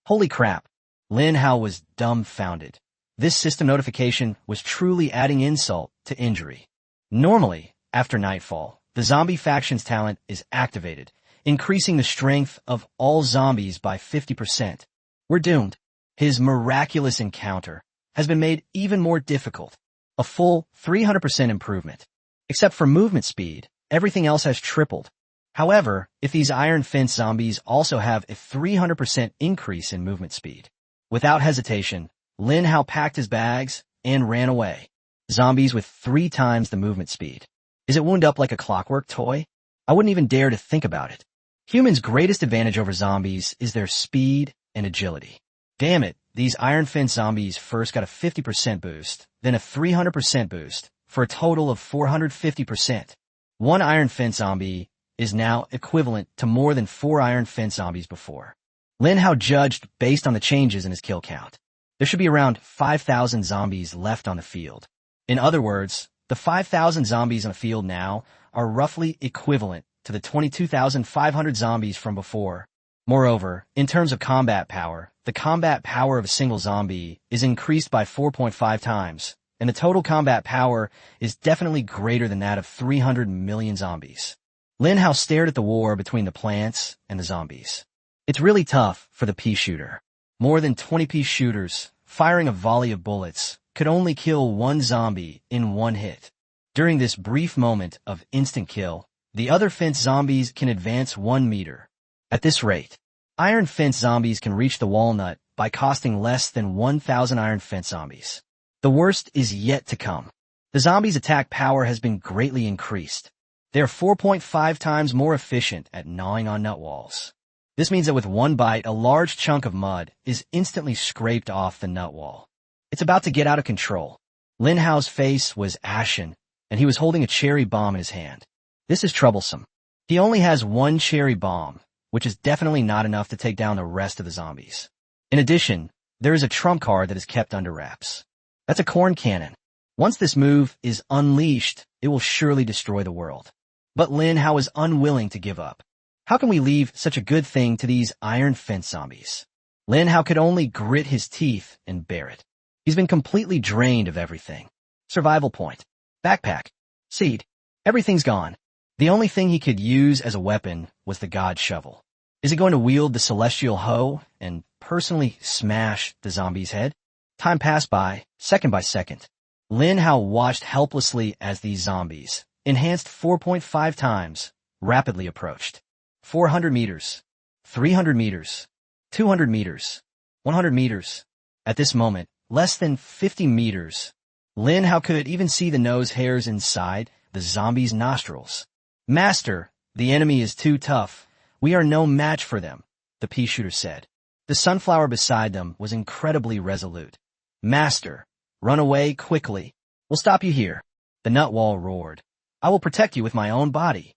Holy crap. Lin Hao was dumbfounded. This system notification was truly adding insult to injury. Normally, after nightfall, the zombie faction's talent is activated, increasing the strength of all zombies by 50%. We're doomed. His miraculous encounter has been made even more difficult. A full 300% improvement. Except for movement speed, everything else has tripled. However, if these iron fence zombies also have a 300% increase in movement speed. Without hesitation, Lin Hao packed his bags and ran away. Zombies with 3 times the movement speed. Is it wound up like a clockwork toy? I wouldn't even dare to think about it. Humans' greatest advantage over zombies is their speed and agility. Damn it, these iron fence zombies first got a 50% boost, then a 300% boost, for a total of 450%. One iron fence zombie is now equivalent to more than 4 iron fence zombies before. Lin Hao judged based on the changes in his kill count. There should be around 5,000 zombies left on the field. In other words, the 5,000 zombies on the field now are roughly equivalent to the 22,500 zombies from before. Moreover, in terms of combat power, the combat power of a single zombie is increased by 4.5 times, and the total combat power is definitely greater than that of 300 million zombies. Lin Hao stared at the war between the plants and the zombies. It's really tough for the pea shooter. More than 20 pea shooters, firing a volley of bullets, could only kill one zombie in one hit. During this brief moment of instant kill, the other fence zombies can advance 1 meter. At this rate, iron fence zombies can reach the walnut by costing less than 1,000 iron fence zombies. The worst is yet to come. The zombies' attack power has been greatly increased. They are 4.5 times more efficient at gnawing on nut walls. This means that with one bite, a large chunk of mud is instantly scraped off the nut wall. It's about to get out of control. Lin Hao's face was ashen, and he was holding a cherry bomb in his hand. This is troublesome. He only has 1 cherry bomb, which is definitely not enough to take down the rest of the zombies. In addition, there is a trump card that is kept under wraps. That's a corn cannon. Once this move is unleashed, it will surely destroy the world. But Lin Hao is unwilling to give up. How can we leave such a good thing to these iron fence zombies? Lin Hao could only grit his teeth and bear it. He's been completely drained of everything. Survival point. Backpack. Seed. Everything's gone. The only thing he could use as a weapon was the god shovel. Is he going to wield the celestial hoe and personally smash the zombie's head. Time passed by, second by second. Lin Hao watched helplessly as these zombies, enhanced 4.5 times, rapidly approached. 400 meters, 300 meters, 200 meters, 100 meters. At this moment, less than 50 meters. Lin Hao could even see the nose hairs inside the zombie's nostrils. Master, the enemy is too tough. We are no match for them, the pea shooter said. The sunflower beside them was incredibly resolute. Master, run away quickly. We'll stop you here. The nut wall roared. I will protect you with my own body.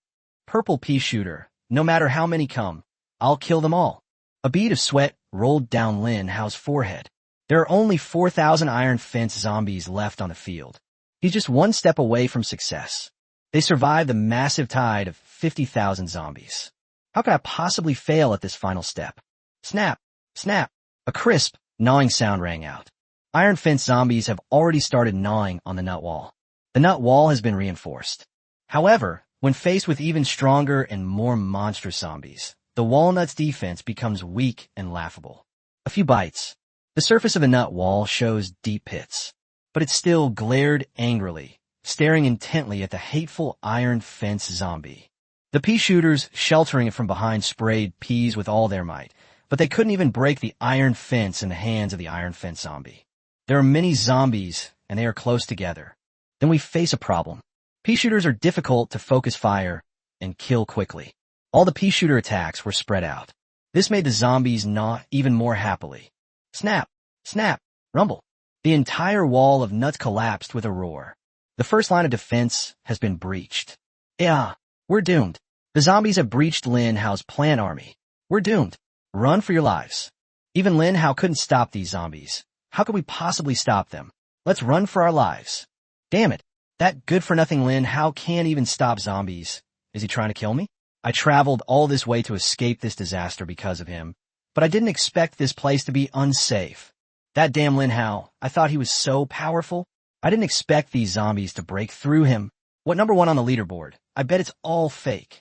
Purple pea shooter, no matter how many come, I'll kill them all. A bead of sweat rolled down Lin Hao's forehead. There are only 4,000 iron fence zombies left on the field. He's just one step away from success. They survived the massive tide of 50,000 zombies. How could I possibly fail at this final step? Snap, snap. A crisp, gnawing sound rang out. Iron fence zombies have already started gnawing on the nut wall. The nut wall has been reinforced. However, when faced with even stronger and more monstrous zombies, the walnut's defense becomes weak and laughable. A few bites. The surface of the nut wall shows deep pits, but it still glared angrily, staring intently at the hateful iron fence zombie. The pea shooters sheltering it from behind sprayed peas with all their might, but they couldn't even break the iron fence in the hands of the iron fence zombie. There are many zombies, and they are close together. Then we face a problem. Pea shooters are difficult to focus fire and kill quickly. All the pea shooter attacks were spread out. This made the zombies gnaw even more happily. Snap, snap, rumble. The entire wall of nuts collapsed with a roar. The first line of defense has been breached. Yeah, we're doomed. The zombies have breached Lin Hao's plant army. We're doomed. Run for your lives. Even Lin Hao couldn't stop these zombies. How could we possibly stop them? Let's run for our lives. Damn it. That good-for-nothing Lin Hao can't even stop zombies. Is he trying to kill me? I traveled all this way to escape this disaster because of him, but I didn't expect this place to be unsafe. That damn Lin Hao, I thought he was so powerful. I didn't expect these zombies to break through him. What number one on the leaderboard? I bet it's all fake.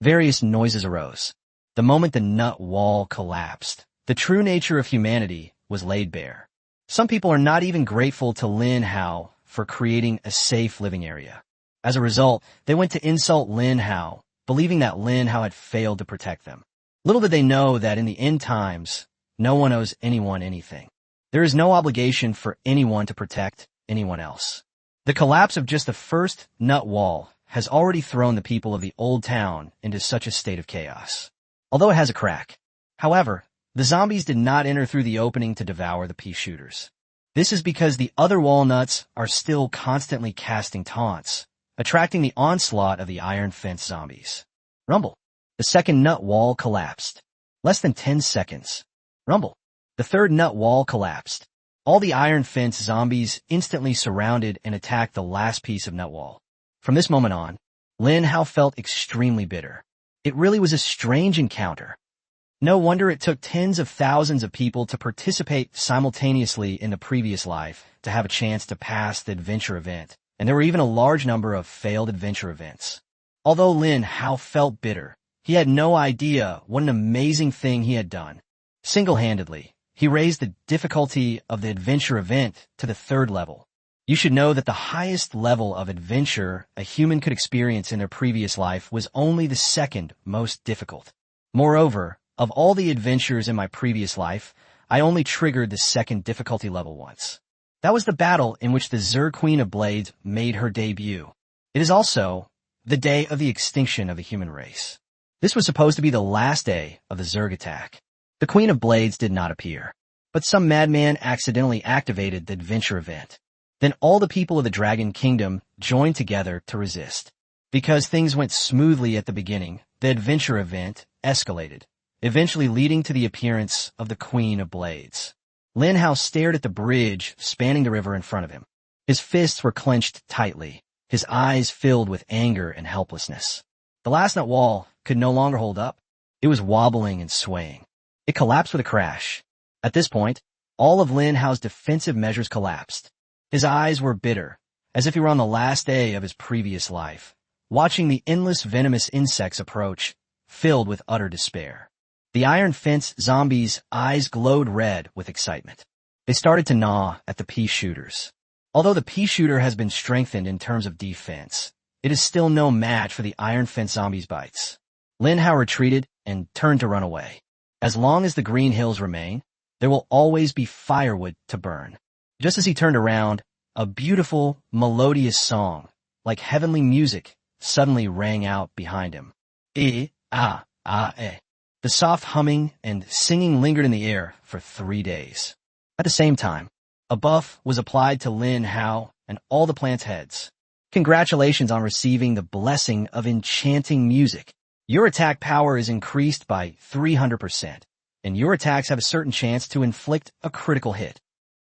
Various noises arose. The moment the nut wall collapsed, the true nature of humanity was laid bare. Some people are not even grateful to Lin Hao for creating a safe living area. As a result, they went to insult Lin Hao, believing that Lin Hao had failed to protect them. Little did they know that in the end times, no one owes anyone anything. There is no obligation for anyone to protect anyone else. The collapse of just the first nut wall has already thrown the people of the old town into such a state of chaos. Although it has a crack. However, the zombies did not enter through the opening to devour the pea shooters. This is because the other walnuts are still constantly casting taunts, attracting the onslaught of the iron fence zombies. Rumble. The second nut wall collapsed. Less than 10 seconds. Rumble. The third nut wall collapsed. All the iron fence zombies instantly surrounded and attacked the last piece of nut wall. From this moment on, Lin Hao felt extremely bitter. It really was a strange encounter. No wonder it took tens of thousands of people to participate simultaneously in the previous life to have a chance to pass the adventure event, and there were even a large number of failed adventure events. Although Lin Hao felt bitter, he had no idea what an amazing thing he had done. Single-handedly, he raised the difficulty of the adventure event to the 3rd level. You should know that the highest level of adventure a human could experience in their previous life was only the 2nd most difficult. Moreover, of all the adventures in my previous life, I only triggered the 2nd difficulty level once. That was the battle in which the Zerg Queen of Blades made her debut. It is also the day of the extinction of the human race. This was supposed to be the last day of the Zerg attack. The Queen of Blades did not appear, but some madman accidentally activated the adventure event. Then all the people of the Dragon Kingdom joined together to resist. Because things went smoothly at the beginning, the adventure event escalated, eventually leading to the appearance of the Queen of Blades. Lin Hao stared at the bridge spanning the river in front of him. His fists were clenched tightly, his eyes filled with anger and helplessness. The last nut wall could no longer hold up. It was wobbling and swaying. It collapsed with a crash. At this point, all of Lin Hao's defensive measures collapsed. His eyes were bitter, as if he were on the last day of his previous life, watching the endless venomous insects approach, filled with utter despair. The iron fence zombies' eyes glowed red with excitement. They started to gnaw at the pea shooters. Although the pea shooter has been strengthened in terms of defense, it is still no match for the iron fence zombies' bites. Lin Hao retreated and turned to run away. As long as the green hills remain, there will always be firewood to burn. Just as he turned around, a beautiful, melodious song, like heavenly music, suddenly rang out behind him. Eh. The soft humming and singing lingered in the air for 3 days. At the same time, a buff was applied to Lin Hao and all the plant's heads. Congratulations on receiving the blessing of enchanting music. Your attack power is increased by 300%, and your attacks have a certain chance to inflict a critical hit.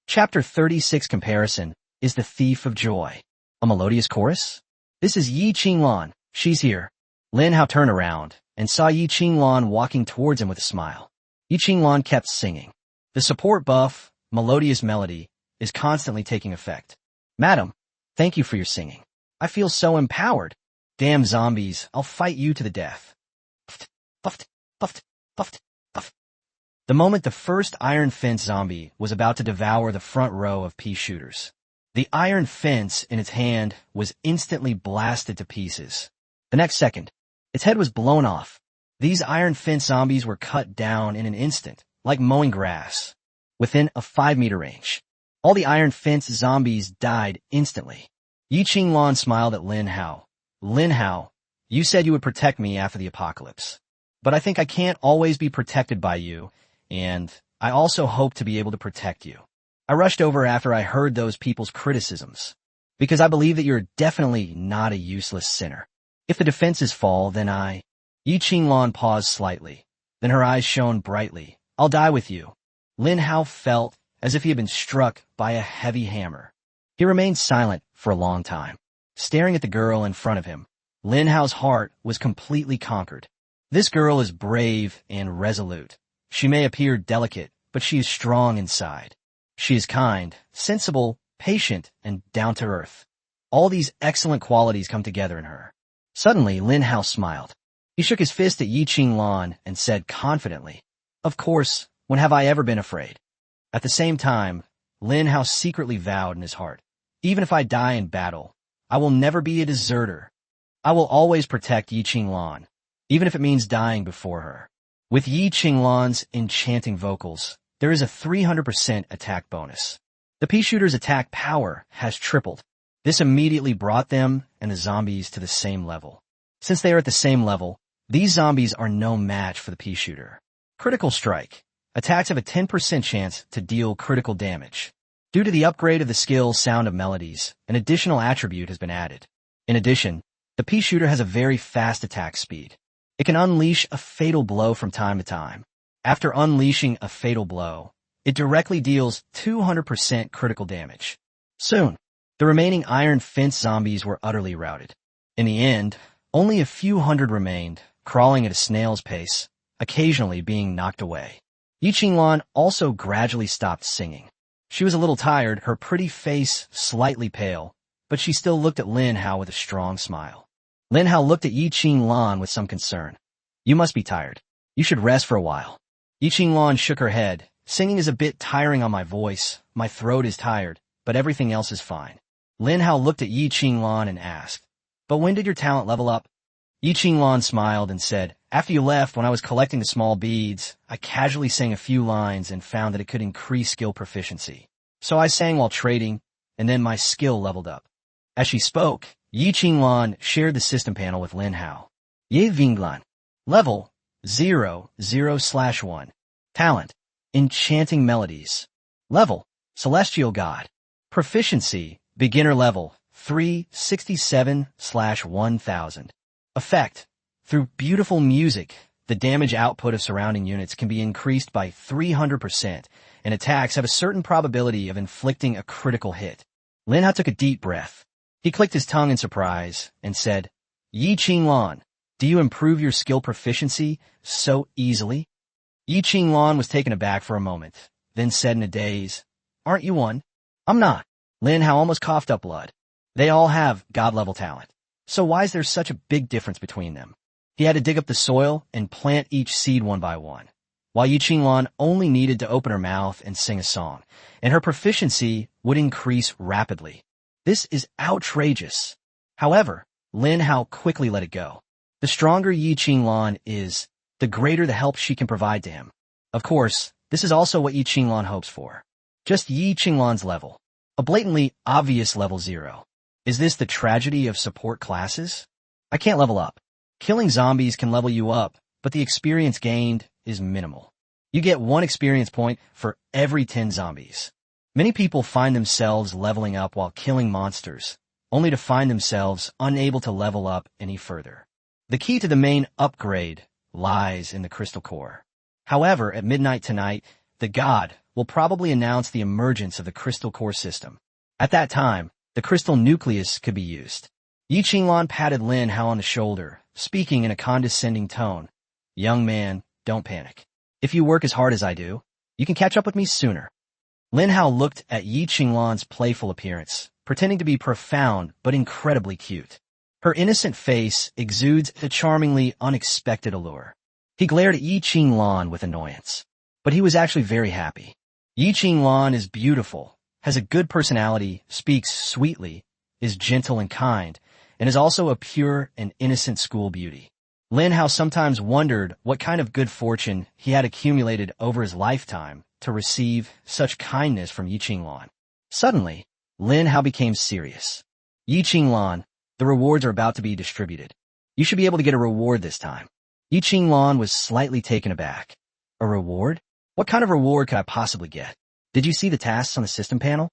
Chapter 36 Comparison is the Thief of Joy. A melodious chorus? This is Yi Qinglan. She's here. Lin Hao turned around and saw Yi Qinglan walking towards him with a smile. Yi Qinglan kept singing. The support buff, melodious melody, is constantly taking effect. Madam, thank you for your singing. I feel so empowered. Damn zombies, I'll fight you to the death. Puffed. The moment the first iron fence zombie was about to devour the front row of pea shooters, the iron fence in its hand was instantly blasted to pieces. The next second, its head was blown off. These iron fence zombies were cut down in an instant, like mowing grass, within a 5-meter range. All the iron fence zombies died instantly. Yi Qinglan smiled at Lin Hao. Lin Hao, you said you would protect me after the apocalypse. But I think I can't always be protected by you, and I also hope to be able to protect you. I rushed over after I heard those people's criticisms, because I believe that you're definitely not a useless sinner. If the defenses fall, then Yi Qinglan paused slightly. Then her eyes shone brightly. I'll die with you. Lin Hao felt as if he had been struck by a heavy hammer. He remained silent for a long time. Staring at the girl in front of him, Lin Hao's heart was completely conquered. This girl is brave and resolute. She may appear delicate, but she is strong inside. She is kind, sensible, patient, and down-to-earth. All these excellent qualities come together in her. Suddenly, Lin Hao smiled. He shook his fist at Yi Qinglan and said confidently, Of course, when have I ever been afraid? At the same time, Lin Hao secretly vowed in his heart, even if I die in battle, I will never be a deserter. I will always protect Yi Qinglan, even if it means dying before her. With Yi Qinglan's enchanting vocals, there is a 300% attack bonus. The pea shooter's attack power has tripled. This immediately brought them and the zombies to the same level. Since they are at the same level, these zombies are no match for the pea shooter. Critical strike. Attacks have a 10% chance to deal critical damage. Due to the upgrade of the skill Sound of Melodies, an additional attribute has been added. In addition, the pea shooter has a very fast attack speed. It can unleash a fatal blow from time to time. After unleashing a fatal blow, it directly deals 200% critical damage. Soon, the remaining iron fence zombies were utterly routed. In the end, only a few hundred remained, crawling at a snail's pace, occasionally being knocked away. Yi Qinglan also gradually stopped singing. She was a little tired, her pretty face slightly pale, but she still looked at Lin Hao with a strong smile. Lin Hao looked at Yi Qinglan with some concern. You must be tired. You should rest for a while. Yi Qinglan shook her head. Singing is a bit tiring on my voice. My throat is tired, but everything else is fine. Lin Hao looked at Yi Qinglan and asked, But when did your talent level up? Yi Qinglan smiled and said, After you left, when I was collecting the small beads, I casually sang a few lines and found that it could increase skill proficiency. So I sang while trading, and then my skill leveled up. As she spoke, Yi Qinglan shared the system panel with Lin Hao. Ye Vinglan. Level 0/1. Talent Enchanting Melodies. Level Celestial God. Proficiency Beginner level 367/1000. Effect Through beautiful music, the damage output of surrounding units can be increased by 300%, and attacks have a certain probability of inflicting a critical hit. Lin Hao took a deep breath. He clicked his tongue in surprise and said, Yi Qinglan, do you improve your skill proficiency so easily? Yi Qinglan was taken aback for a moment, then said in a daze, Aren't you one? I'm not. Lin Hao almost coughed up blood. They all have God-level talent. So why is there such a big difference between them? He had to dig up the soil and plant each seed one by one. while Yi Qinglan only needed to open her mouth and sing a song, and her proficiency would increase rapidly. This is outrageous. However, Lin Hao quickly let it go. The stronger Yi Qinglan is, the greater the help she can provide to him. Of course, this is also what Yi Qinglan hopes for. Just Yi Qinglan's level. A blatantly obvious level 0. Is this the tragedy of support classes? I can't level up. Killing zombies can level you up, but the experience gained is minimal. You get 1 experience point for every 10 zombies. Many people find themselves leveling up while killing monsters, only to find themselves unable to level up any further. The key to the main upgrade lies in the crystal core. However, at midnight tonight, the god will probably announce the emergence of the crystal core system. At that time, the crystal nucleus could be used. Yi Qinglan patted Lin Hao on the shoulder, speaking in a condescending tone. Young man, don't panic. If you work as hard as I do, you can catch up with me sooner. Lin Hao looked at Yi Qinglan's playful appearance, pretending to be profound but incredibly cute. Her innocent face exudes a charmingly unexpected allure. He glared at Yi Qinglan with annoyance, but he was actually very happy. Yi Qinglan is beautiful, has a good personality, speaks sweetly, is gentle and kind, and is also a pure and innocent school beauty. Lin Hao sometimes wondered what kind of good fortune he had accumulated over his lifetime to receive such kindness from Yi Qinglan. Suddenly, Lin Hao became serious. Yi Qinglan, the rewards are about to be distributed. You should be able to get a reward this time. Yi Qinglan was slightly taken aback. A reward? What kind of reward could I possibly get? Did you see the tasks on the system panel?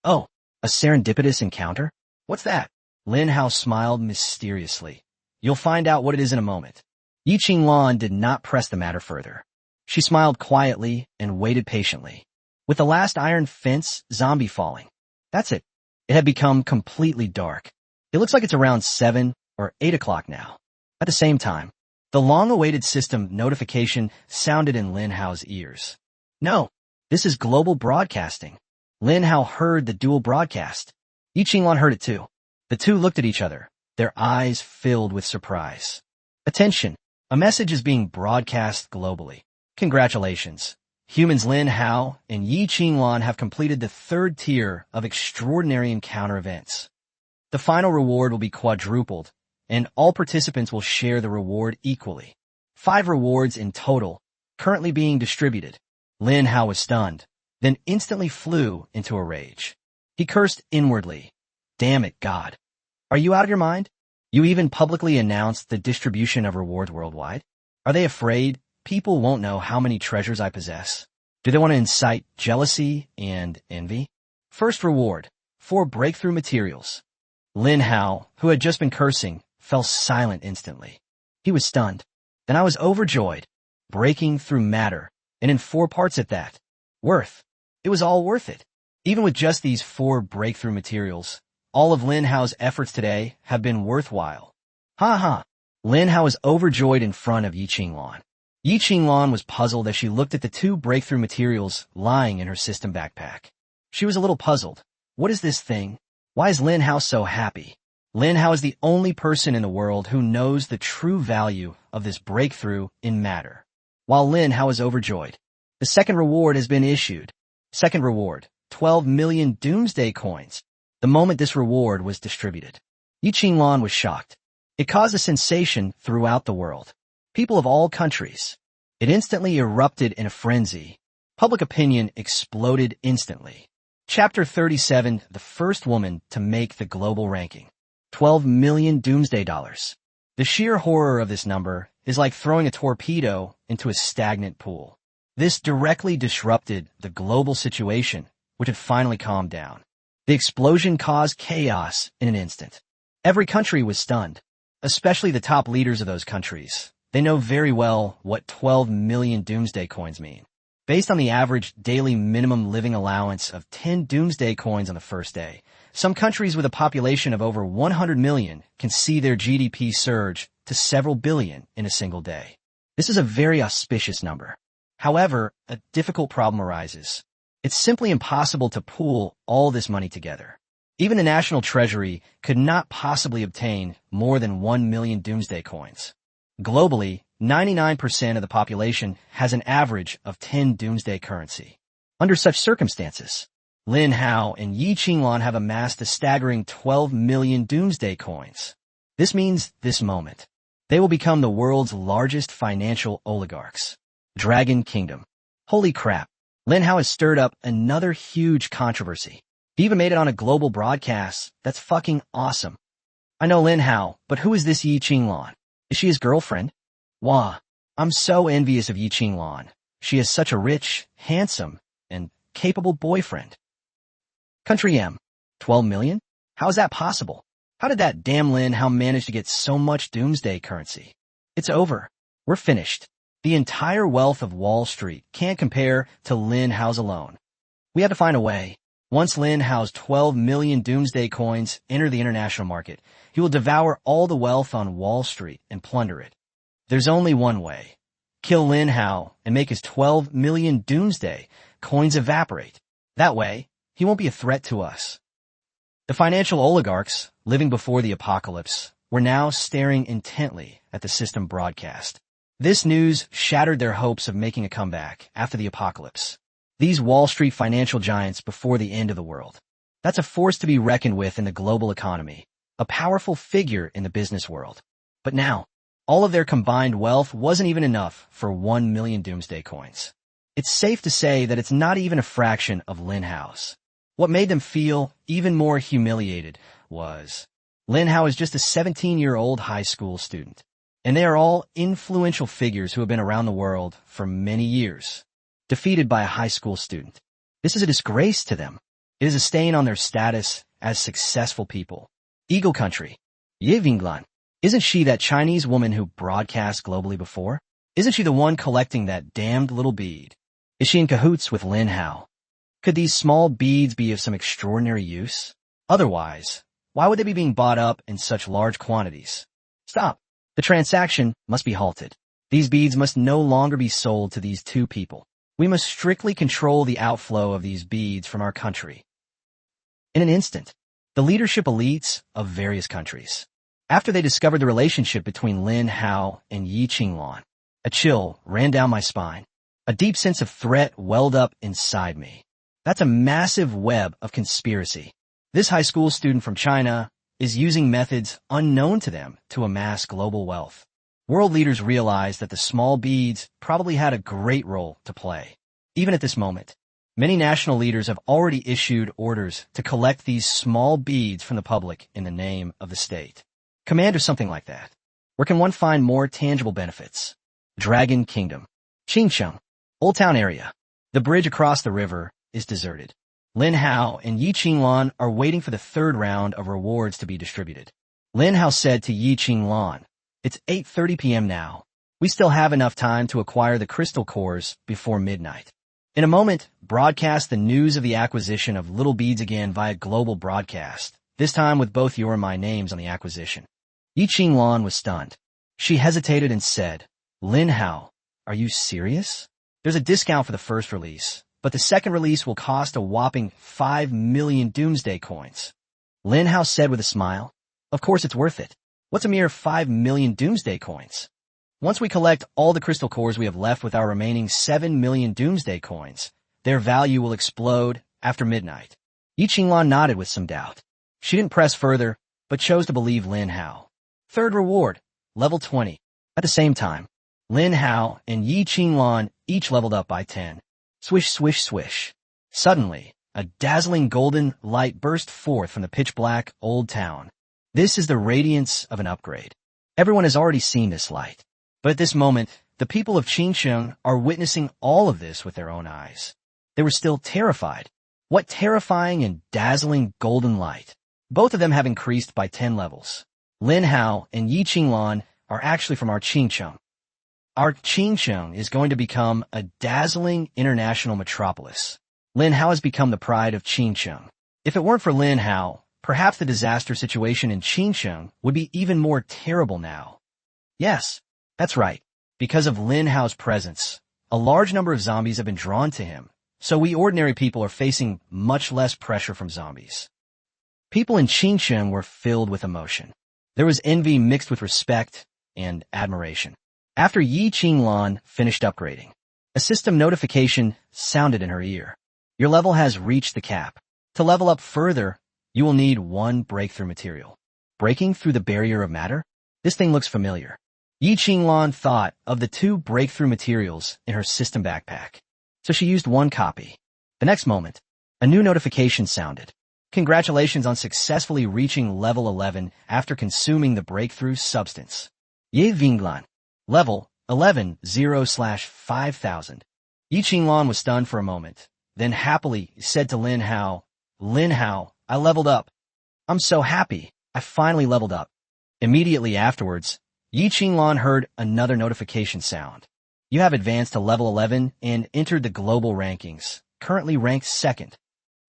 Oh, a serendipitous encounter? What's that? Lin Hao smiled mysteriously. You'll find out what it is in a moment. Yi Qinglan did not press the matter further. She smiled quietly and waited patiently. With the last iron fence zombie falling. That's it. It had become completely dark. It looks like it's around 7 or 8 o'clock now. At the same time, the long-awaited system notification sounded in Lin Hao's ears. No, this is global broadcasting. Lin Hao heard the dual broadcast. Yi Qinglan heard it too. The two looked at each other, their eyes filled with surprise. Attention! A message is being broadcast globally. Congratulations. Humans Lin Hao and Yi Qinglan have completed the 3rd tier of extraordinary encounter events. The final reward will be quadrupled, and all participants will share the reward equally. 5 rewards in total, currently being distributed. Lin Hao was stunned, then instantly flew into a rage. He cursed inwardly. Damn it, God. Are you out of your mind? You even publicly announced the distribution of rewards worldwide? Are they afraid people won't know how many treasures I possess? Do they want to incite jealousy and envy? First reward, 4 breakthrough materials. Lin Hao, who had just been cursing, fell silent instantly. He was stunned. Then I was overjoyed. Breaking through matter, and in 4 parts at that. Worth. It was all worth it. Even with just these 4 breakthrough materials, all of Lin Hao's efforts today have been worthwhile. Ha ha. Lin Hao was overjoyed in front of Yi Qinglan. Yi Qinglan was puzzled as she looked at the 2 breakthrough materials lying in her system backpack. She was a little puzzled. What is this thing? Why is Lin Hao so happy? Lin Hao is the only person in the world who knows the true value of this breakthrough in matter. While Lin Hao is overjoyed, the second reward has been issued. Second reward, 12 million doomsday coins. The moment this reward was distributed, Yi Qinglan was shocked. It caused a sensation throughout the world. People of all countries. It instantly erupted in a frenzy. Public opinion exploded instantly. Chapter 37, the first woman to make the global ranking. 12 million doomsday dollars. The sheer horror of this number is like throwing a torpedo into a stagnant pool. This directly disrupted the global situation, which had finally calmed down. The explosion caused chaos in an instant. Every country was stunned, especially the top leaders of those countries. They know very well what 12 million doomsday coins mean. Based on the average daily minimum living allowance of 10 doomsday coins on the first day, some countries with a population of over 100 million can see their GDP surge to several billion in a single day. This is a very auspicious number. However, a difficult problem arises. It's simply impossible to pool all this money together. Even the national treasury could not possibly obtain more than 1 million doomsday coins. Globally, 99% of the population has an average of 10 doomsday currency. Under such circumstances, Lin Hao and Yi Qinglan have amassed a staggering 12 million doomsday coins. This means this moment, they will become the world's largest financial oligarchs. Dragon Kingdom. Holy crap. Lin Hao has stirred up another huge controversy. He even made it on a global broadcast. That's fucking awesome. I know Lin Hao, but who is this Yi Qinglan? Is she his girlfriend? Wah. I'm so envious of Yi Qinglan. She is such a rich, handsome, and capable boyfriend. Country M. 12 million? How is that possible? How did that damn Lin Hao manage to get so much doomsday currency? It's over. We're finished. The entire wealth of Wall Street can't compare to Lin Hao's alone. We have to find a way. Once Lin Hao's 12 million doomsday coins enter the international market, he will devour all the wealth on Wall Street and plunder it. There's only one way. Kill Lin Hao and make his 12 million doomsday coins evaporate. That way, he won't be a threat to us. The financial oligarchs, living before the apocalypse, were now staring intently at the system broadcast. This news shattered their hopes of making a comeback after the apocalypse. These Wall Street financial giants before the end of the world. That's a force to be reckoned with in the global economy, a powerful figure in the business world. But now, all of their combined wealth wasn't even enough for 1 million doomsday coins. It's safe to say that it's not even a fraction of Lin Hao's. What made them feel even more humiliated was Lin Hao is just a 17-year-old high school student, and they are all influential figures who have been around the world for many years, defeated by a high school student. This is a disgrace to them. It is a stain on their status as successful people. Eagle Country. Ye Vinglan. Isn't she that Chinese woman who broadcast globally before? Isn't she the one collecting that damned little bead? Is she in cahoots with Lin Hao? Could these small beads be of some extraordinary use? Otherwise, why would they be being bought up in such large quantities? Stop. The transaction must be halted. These beads must no longer be sold to these two people. We must strictly control the outflow of these beads from our country. In an instant, the leadership elites of various countries, after they discovered the relationship between Lin Hao and Yi Qinglan, a chill ran down my spine. A deep sense of threat welled up inside me. That's a massive web of conspiracy. This high school student from China is using methods unknown to them to amass global wealth. World leaders realize that the small beads probably had a great role to play. Even at this moment, many national leaders have already issued orders to collect these small beads from the public in the name of the state. Command or something like that. Where can one find more tangible benefits? Dragon Kingdom. Qingcheng. Old Town area. The bridge across the river is deserted. Lin Hao and Yi Qinglan are waiting for the third round of rewards to be distributed. Lin Hao said to Yi Qinglan, "It's 8:30 p.m. now. We still have enough time to acquire the crystal cores before midnight." In a moment, broadcast the news of the acquisition of little beads again via global broadcast, this time with both your and my names on the acquisition. Yi Qinglan was stunned. She hesitated and said, "Lin Hao, are you serious? There's a discount for the first release, but the second release will cost a whopping 5 million doomsday coins." Lin Hao said with a smile, "Of course it's worth it. What's a mere 5 million doomsday coins? Once we collect all the crystal cores we have left with our remaining 7 million doomsday coins, their value will explode after midnight." Yi Qinglan nodded with some doubt. She didn't press further, but chose to believe Lin Hao. Third reward, level 20. At the same time, Lin Hao and Yi Qinglan each leveled up by 10. Swish, swish, swish. Suddenly, a dazzling golden light burst forth from the pitch-black old town. This is the radiance of an upgrade. Everyone has already seen this light. But at this moment, the people of Qingcheng are witnessing all of this with their own eyes. They were still terrified. What terrifying and dazzling golden light. Both of them have increased by 10 levels. Lin Hao and Yi Qinglan are actually from our Qingcheng. Our Qingcheng is going to become a dazzling international metropolis. Lin Hao has become the pride of Qingcheng. If it weren't for Lin Hao, perhaps the disaster situation in Qingcheng would be even more terrible now. Yes, that's right. Because of Lin Hao's presence, a large number of zombies have been drawn to him, so we ordinary people are facing much less pressure from zombies. People in Qingcheng were filled with emotion. There was envy mixed with respect and admiration. After Yi Qinglan finished upgrading, a system notification sounded in her ear. Your level has reached the cap. To level up further, you will need 1 breakthrough material. Breaking through the barrier of matter? This thing looks familiar. Yi Qinglan thought of the 2 breakthrough materials in her system backpack, so she used 1 copy. The next moment, a new notification sounded. Congratulations on successfully reaching level 11 after consuming the breakthrough substance. Ye Vinglan. Level 11 0/5000. Yi Qinglan was stunned for a moment, then happily said to Lin Hao, Lin Hao, I leveled up. I'm so happy. I finally leveled up. Immediately afterwards, Yi Qinglan heard another notification sound. You have advanced to level 11 and entered the global rankings, currently ranked 2nd.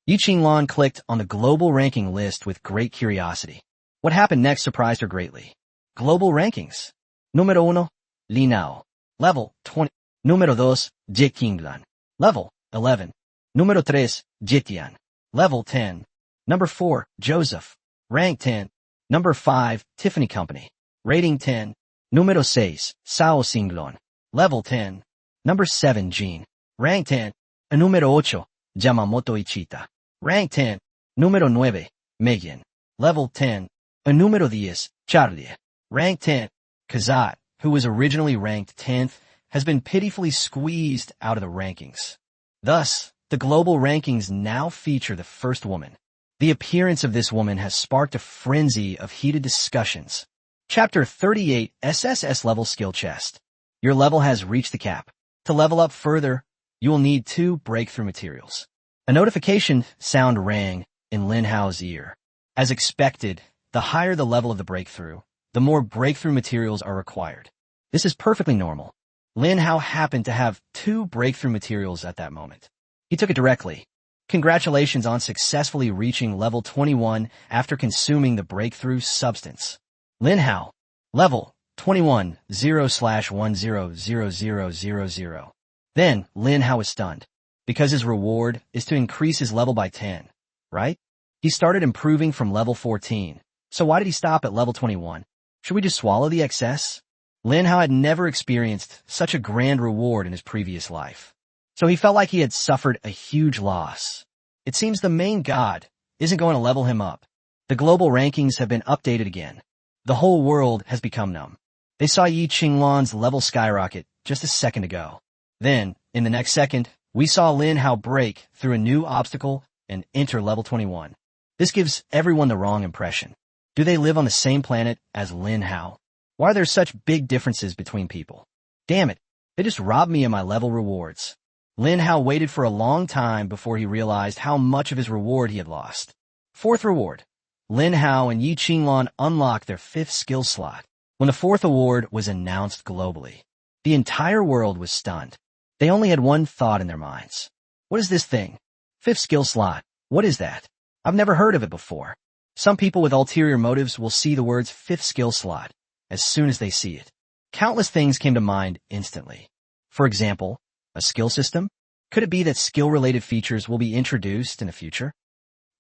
Yi Qinglan clicked on the global ranking list with great curiosity. What happened next surprised her greatly. Global rankings. Número 1, Li Nao. Level 20. Número 2, Jie Qinglan. Level 11. Número 3, Jitian. Level 10. Number 4, Joseph. Rank 10. Number 5, Tiffany Company. Rating 10. Número 6, Sao Singlon. Level 10. Number 7, Jean. Rank 10. Número 8, Yamamoto Ichita. Rank 10. Número 9, Megan. Level 10. Número 10, Charlie. Rank 10. Kazat, who was originally ranked 10th, has been pitifully squeezed out of the rankings. Thus, the global rankings now feature the first woman. The appearance of this woman has sparked a frenzy of heated discussions. Chapter 38 SSS Level Skill Chest. Your level has reached the cap. To level up further, you will need 2 breakthrough materials. A notification sound rang in Lin Hao's ear. As expected, the higher the level of the breakthrough, the more breakthrough materials are required. This is perfectly normal. Lin Hao happened to have 2 breakthrough materials at that moment. He took it directly. Congratulations on successfully reaching level 21 after consuming the breakthrough substance. Lin Hao. Level 21 0/100000. Then, Lin Hao was stunned. Because his reward is to increase his level by 10, right? He started improving from level 14. So why did he stop at level 21? Should we just swallow the excess? Lin Hao had never experienced such a grand reward in his previous life. So he felt like he had suffered a huge loss. It seems the main god isn't going to level him up. The global rankings have been updated again. The whole world has become numb. They saw Yi Qinglan's level skyrocket just a second ago. Then, in the next second, we saw Lin Hao break through a new obstacle and enter level 21. This gives everyone the wrong impression. Do they live on the same planet as Lin Hao? Why are there such big differences between people? Damn it, they just robbed me of my level rewards. Lin Hao waited for a long time before he realized how much of his reward he had lost. 4th reward. Lin Hao and Yi Qinglan unlocked their 5th skill slot. When the 4th award was announced globally, the entire world was stunned. They only had one thought in their minds. What is this thing? 5th skill slot. What is that? I've never heard of it before. Some people with ulterior motives will see the words 5th skill slot as soon as they see it. Countless things came to mind instantly. For example, a skill system? Could it be that skill-related features will be introduced in the future?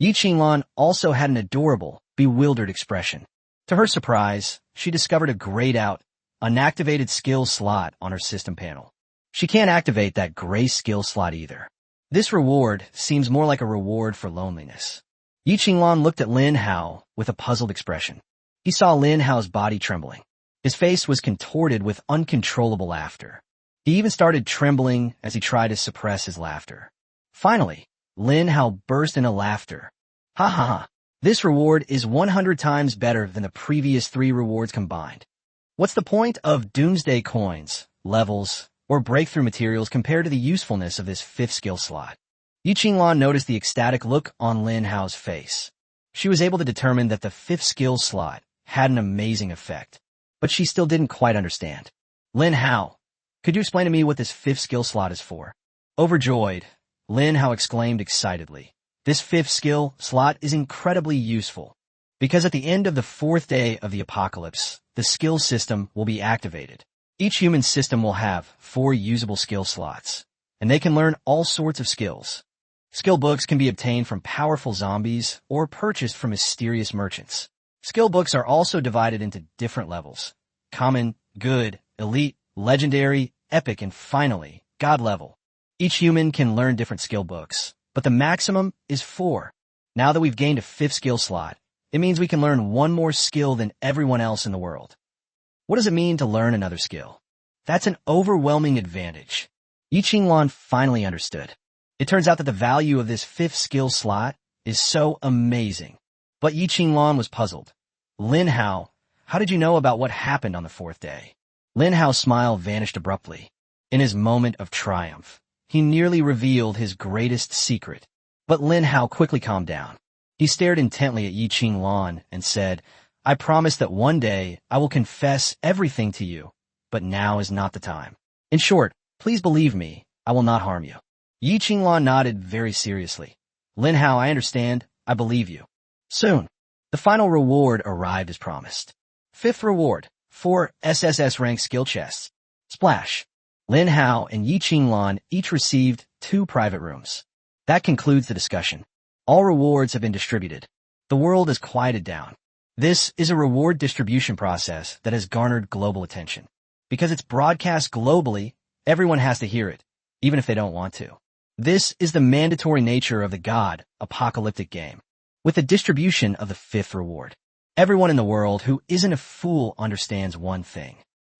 Yi Qinglan also had an adorable, bewildered expression. To her surprise, she discovered a grayed out, unactivated skill slot on her system panel. She can't activate that gray skill slot either. This reward seems more like a reward for loneliness. Yi Qinglan looked at Lin Hao with a puzzled expression. He saw Lin Hao's body trembling. His face was contorted with uncontrollable laughter. He even started trembling as he tried to suppress his laughter. Finally, Lin Hao burst into laughter. Ha ha ha. This reward is 100 times better than the previous 3 rewards combined. What's the point of doomsday coins, levels, or breakthrough materials compared to the usefulness of this 5th skill slot? Yi Qinglan noticed the ecstatic look on Lin Hao's face. She was able to determine that the 5th skill slot had an amazing effect, but she still didn't quite understand. Lin Hao, could you explain to me what this 5th skill slot is for? Overjoyed, Lin Hao exclaimed excitedly. This 5th skill slot is incredibly useful, because at the end of the 4th day of the apocalypse, the skill system will be activated. Each human system will have 4 usable skill slots, and they can learn all sorts of skills. Skill books can be obtained from powerful zombies or purchased from mysterious merchants. Skill books are also divided into different levels: common, good, elite, legendary, epic, and finally, god level. Each human can learn different skill books, but the maximum is 4. Now that we've gained a 5th skill slot, it means we can learn one more skill than everyone else in the world. What does it mean to learn another skill? That's an overwhelming advantage. Yi Qinglan finally understood. It turns out that the value of this 5th skill slot is so amazing. But Yi Qinglan was puzzled. Lin Hao, how did you know about what happened on the 4th day? Lin Hao's smile vanished abruptly. In his moment of triumph, he nearly revealed his greatest secret. But Lin Hao quickly calmed down. He stared intently at Yi Qinglan and said, I promise that one day I will confess everything to you, but now is not the time. In short, please believe me, I will not harm you. Yi Qinglan nodded very seriously. Lin Hao, I understand, I believe you. Soon, the final reward arrived as promised. 5th reward, 4 SSS rank skill chests. Splash. Lin Hao and Yi Qinglan each received 2 private rooms. That concludes the discussion. All rewards have been distributed. The world has quieted down. This is a reward distribution process that has garnered global attention. Because it's broadcast globally, everyone has to hear it, even if they don't want to. This is the mandatory nature of the god, apocalyptic game. With the distribution of the 5th reward, everyone in the world who isn't a fool understands one thing.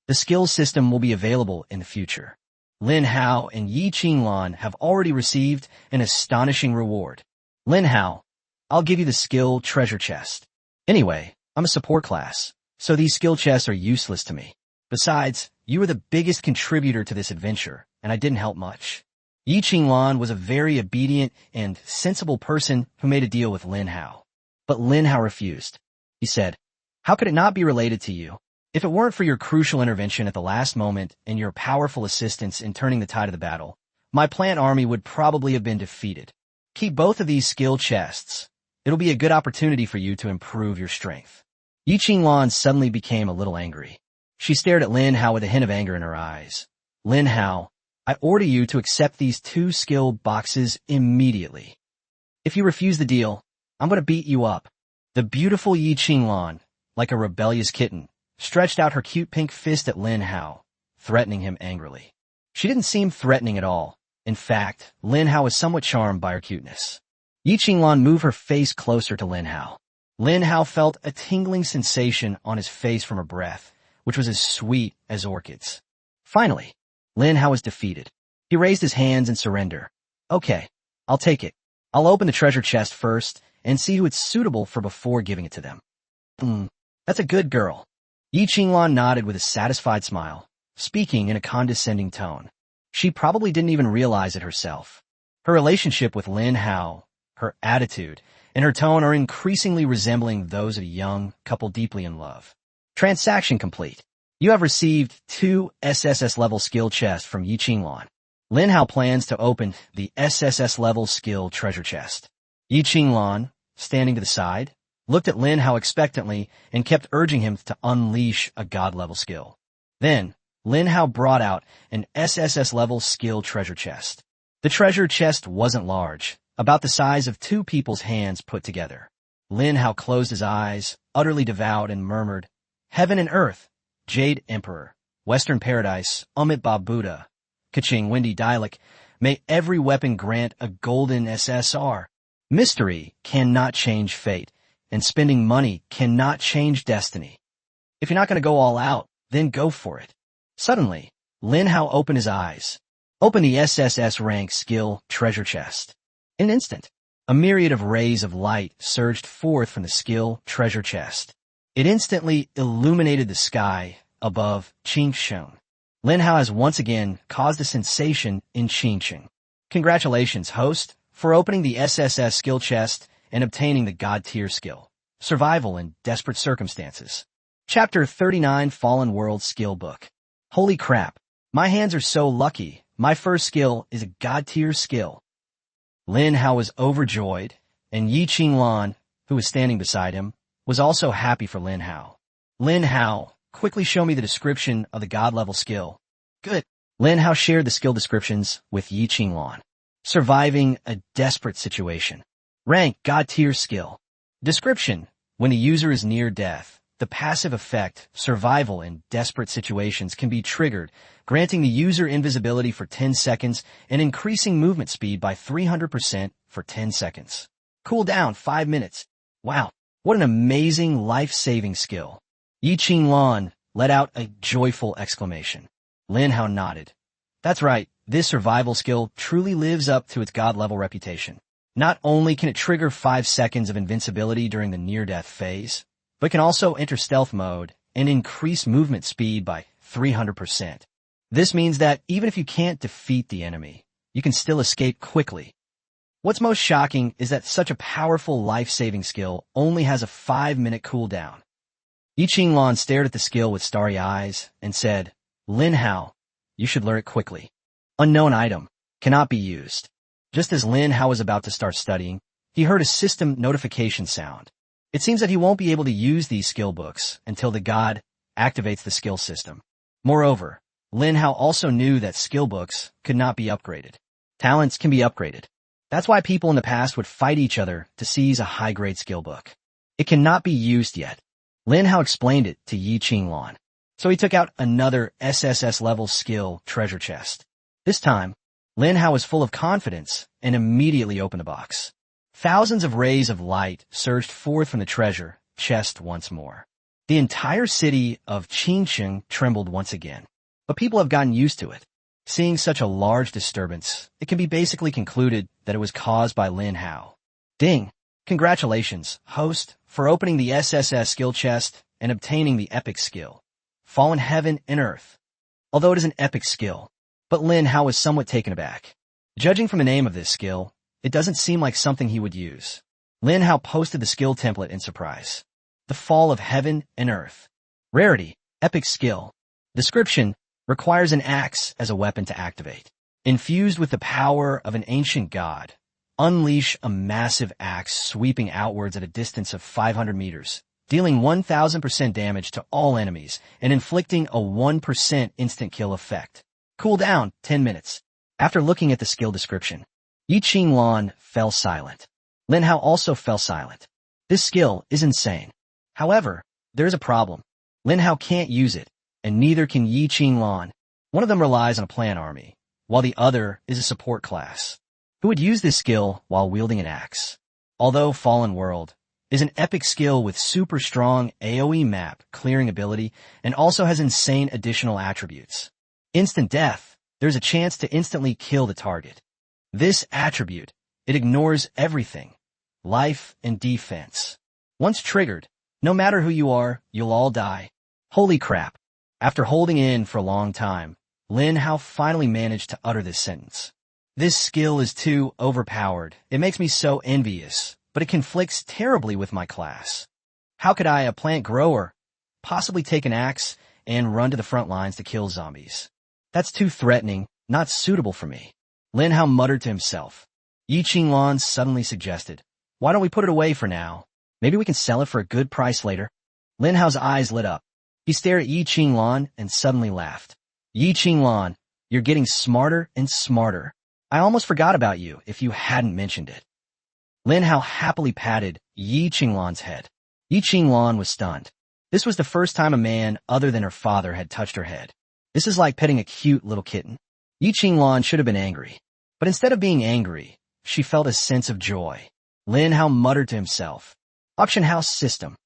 The skill system will be available in the future. Lin Hao and Yi Qinglan have already received an astonishing reward. Lin Hao, I'll give you the skill treasure chest. Anyway, I'm a support class, so these skill chests are useless to me. Besides, you were the biggest contributor to this adventure, and I didn't help much. Yi Qinglan was a very obedient and sensible person who made a deal with Lin Hao. But Lin Hao refused. He said, how could it not be related to you? If it weren't for your crucial intervention at the last moment and your powerful assistance in turning the tide of the battle, my plant army would probably have been defeated. Keep both of these skill chests. It'll be a good opportunity for you to improve your strength. Yi Qinglan suddenly became a little angry. She stared at Lin Hao with a hint of anger in her eyes. Lin Hao, I order you to accept these 2 skill boxes immediately. If you refuse the deal, I'm going to beat you up. The beautiful Yi Qinglan, like a rebellious kitten, stretched out her cute pink fist at Lin Hao, threatening him angrily. She didn't seem threatening at all. In fact, Lin Hao was somewhat charmed by her cuteness. Yi Qinglan moved her face closer to Lin Hao. Lin Hao felt a tingling sensation on his face from her breath, which was as sweet as orchids. Finally, Lin Hao was defeated. He raised his hands in surrender. Okay, I'll take it. I'll open the treasure chest first and see who it's suitable for before giving it to them. That's a good girl. Yi Qinglan nodded with a satisfied smile, speaking in a condescending tone. She probably didn't even realize it herself. Her relationship with Lin Hao, her attitude, and her tone are increasingly resembling those of a young couple deeply in love. Transaction complete. You have received 2 SSS level skill chests from Yi Qinglan. Lin Hao plans to open the SSS level skill treasure chest. Yi Qinglan, standing to the side, looked at Lin Hao expectantly and kept urging him to unleash a god-level skill. Then, Lin Hao brought out an SSS-level skill treasure chest. The treasure chest wasn't large, about the size of 2 people's hands put together. Lin Hao closed his eyes, utterly devout, and murmured, Heaven and Earth, Jade Emperor, Western Paradise, Amit Ba Buddha, Kaching Windy Dialect, may every weapon grant a golden SSR. Mystery cannot change fate, and spending money cannot change destiny. If you're not going to go all out, then go for it. Suddenly, Lin Hao opened his eyes. Open the SSS rank skill treasure chest. In an instant, a myriad of rays of light surged forth from the skill treasure chest. It instantly illuminated the sky above Qingsheng. Lin Hao has once again caused a sensation in Qingsheng. Congratulations, host, for opening the SSS skill chest and obtaining the God tier skill. Survival in Desperate Circumstances. Chapter 39 Fallen World Skill Book. Holy crap, my hands are so lucky. My first skill is a God tier skill. Lin Hao was overjoyed, and Yi Qinglan, who was standing beside him, was also happy for Lin Hao. Lin Hao, quickly show me the description of the God-level skill. Good. Lin Hao shared the skill descriptions with Yi Qinglan. Surviving a desperate situation. Rank God tier skill. Description. When a user is near death, the passive effect, survival in desperate situations, can be triggered, granting the user invisibility for 10 seconds and increasing movement speed by 300% for 10 seconds. Cooldown 5 minutes. Wow, what an amazing life-saving skill. Yi Qinglan let out a joyful exclamation. Lin Hao nodded. That's right, this survival skill truly lives up to its god-level reputation. Not only can it trigger 5 seconds of invincibility during the near-death phase, but can also enter stealth mode and increase movement speed by 300%. This means that even if you can't defeat the enemy, you can still escape quickly. What's most shocking is that such a powerful life-saving skill only has a 5-minute cooldown. Yi Qinglan stared at the skill with starry eyes and said, Lin Hao, you should learn it quickly. Unknown item. Cannot be used. Just as Lin Hao was about to start studying, he heard a system notification sound. It seems that he won't be able to use these skill books until the god activates the skill system. Moreover, Lin Hao also knew that skill books could not be upgraded. Talents can be upgraded. That's why people in the past would fight each other to seize a high-grade skill book. It cannot be used yet. Lin Hao explained it to Yi Qinglan. So he took out another SSS-level skill treasure chest. This time, Lin Hao was full of confidence and immediately opened the box. Thousands of rays of light surged forth from the treasure chest once more. The entire city of Qingcheng trembled once again. But people have gotten used to it. Seeing such a large disturbance, it can be basically concluded that it was caused by Lin Hao. Ding! Congratulations, host, for opening the SSS skill chest and obtaining the epic skill, Fallen Heaven and Earth. Although it is an epic skill, but Lin Hao was somewhat taken aback. Judging from the name of this skill, it doesn't seem like something he would use. Lin Hao posted the skill template in surprise. The Fall of Heaven and Earth. Rarity, epic skill. Description, requires an axe as a weapon to activate. Infused with the power of an ancient god, unleash a massive axe sweeping outwards at a distance of 500 meters, dealing 1000% damage to all enemies and inflicting a 1% instant kill effect. Cooldown 10 minutes. After looking at the skill description, Yi Qinglan fell silent. Lin Hao also fell silent. This skill is insane. However, there is a problem. Lin Hao can't use it, and neither can Yi Qinglan. One of them relies on a plant army, while the other is a support class, who would use this skill while wielding an axe. Although Fallen World is an epic skill with super strong AoE map clearing ability and also has insane additional attributes. Instant death, there's a chance to instantly kill the target. This attribute, it ignores everything, life and defense. Once triggered, no matter who you are, you'll all die. Holy crap. After holding in for a long time, Lin Hao finally managed to utter this sentence. This skill is too overpowered. It makes me so envious, but it conflicts terribly with my class. How could I, a plant grower, possibly take an axe and run to the front lines to kill zombies? That's too threatening, not suitable for me. Lin Hao muttered to himself. Yi Qinglan suddenly suggested, why don't we put it away for now? Maybe we can sell it for a good price later. Lin Hao's eyes lit up. He stared at Yi Qinglan and suddenly laughed. Yi Qinglan, you're getting smarter and smarter. I almost forgot about you if you hadn't mentioned it. Lin Hao happily patted Yi Qinglan's head. Yi Qinglan was stunned. This was the first time a man other than her father had touched her head. This is like petting a cute little kitten. Yi Qinglan should have been angry. But instead of being angry, she felt a sense of joy. Lin Hao muttered to himself. Auction house system.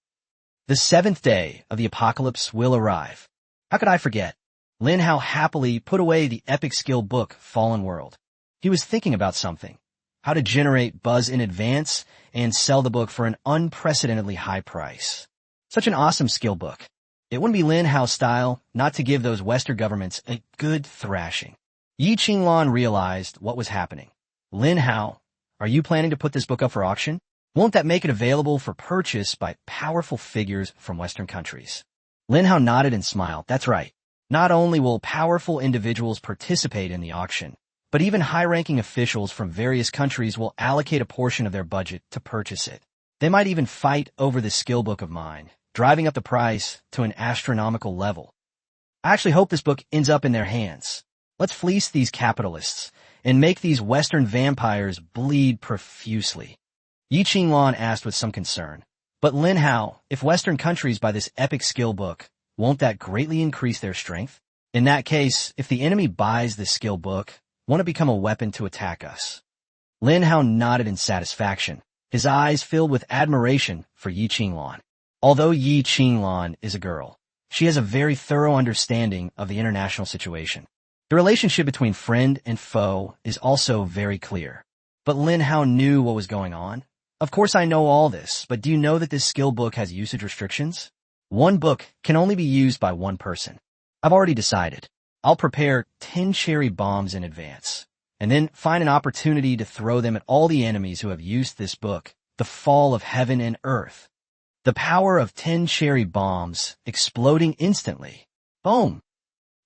The 7th day of the apocalypse will arrive. How could I forget? Lin Hao happily put away the epic skill book, Fallen World. He was thinking about something. How to generate buzz in advance and sell the book for an unprecedentedly high price. Such an awesome skill book. It wouldn't be Lin Hao's style not to give those Western governments a good thrashing. Yi Qinglan realized what was happening. Lin Hao, are you planning to put this book up for auction? Won't that make it available for purchase by powerful figures from Western countries? Lin Hao nodded and smiled. That's right. Not only will powerful individuals participate in the auction, but even high-ranking officials from various countries will allocate a portion of their budget to purchase it. They might even fight over this skill book of mine, driving up the price to an astronomical level. I actually hope this book ends up in their hands. Let's fleece these capitalists and make these Western vampires bleed profusely. Yi Qinglan asked with some concern. But Lin Hao, if Western countries buy this epic skill book, won't that greatly increase their strength? In that case, if the enemy buys this skill book, won't it become a weapon to attack us? Lin Hao nodded in satisfaction, his eyes filled with admiration for Yi Qinglan. Although Yi Qinglan is a girl, she has a very thorough understanding of the international situation. The relationship between friend and foe is also very clear. But Lin Hao knew what was going on. Of course I know all this, but do you know that this skill book has usage restrictions? One book can only be used by one person. I've already decided. I'll prepare 10 cherry bombs in advance, and then find an opportunity to throw them at all the enemies who have used this book, the fall of heaven and earth. The power of 10 cherry bombs exploding instantly. Boom!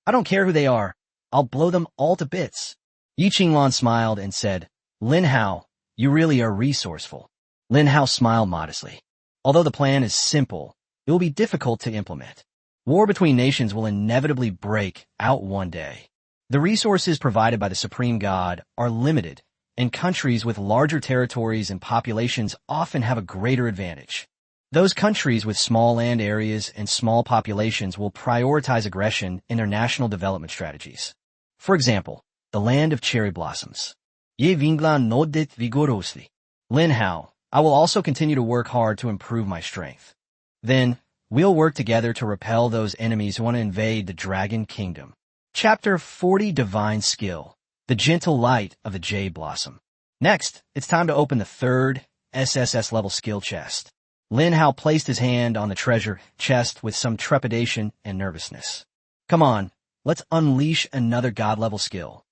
I don't care who they are. I'll blow them all to bits. Yi Qinglan smiled and said, Lin Hao, you really are resourceful. Lin Hao smiled modestly. Although the plan is simple, it will be difficult to implement. War between nations will inevitably break out one day. The resources provided by the Supreme God are limited, and countries with larger territories and populations often have a greater advantage. Those countries with small land areas and small populations will prioritize aggression in their national development strategies. For example, the land of cherry blossoms. Ye Vinglan nodded vigorously. Lin Hao, I will also continue to work hard to improve my strength. Then, we'll work together to repel those enemies who want to invade the Dragon Kingdom. Chapter 40 Divine Skill, the Gentle Light of the Jade Blossom. Next, it's time to open the third SSS level skill chest. Lin Hao placed his hand on the treasure chest with some trepidation and nervousness. Come on, let's unleash another god-level skill.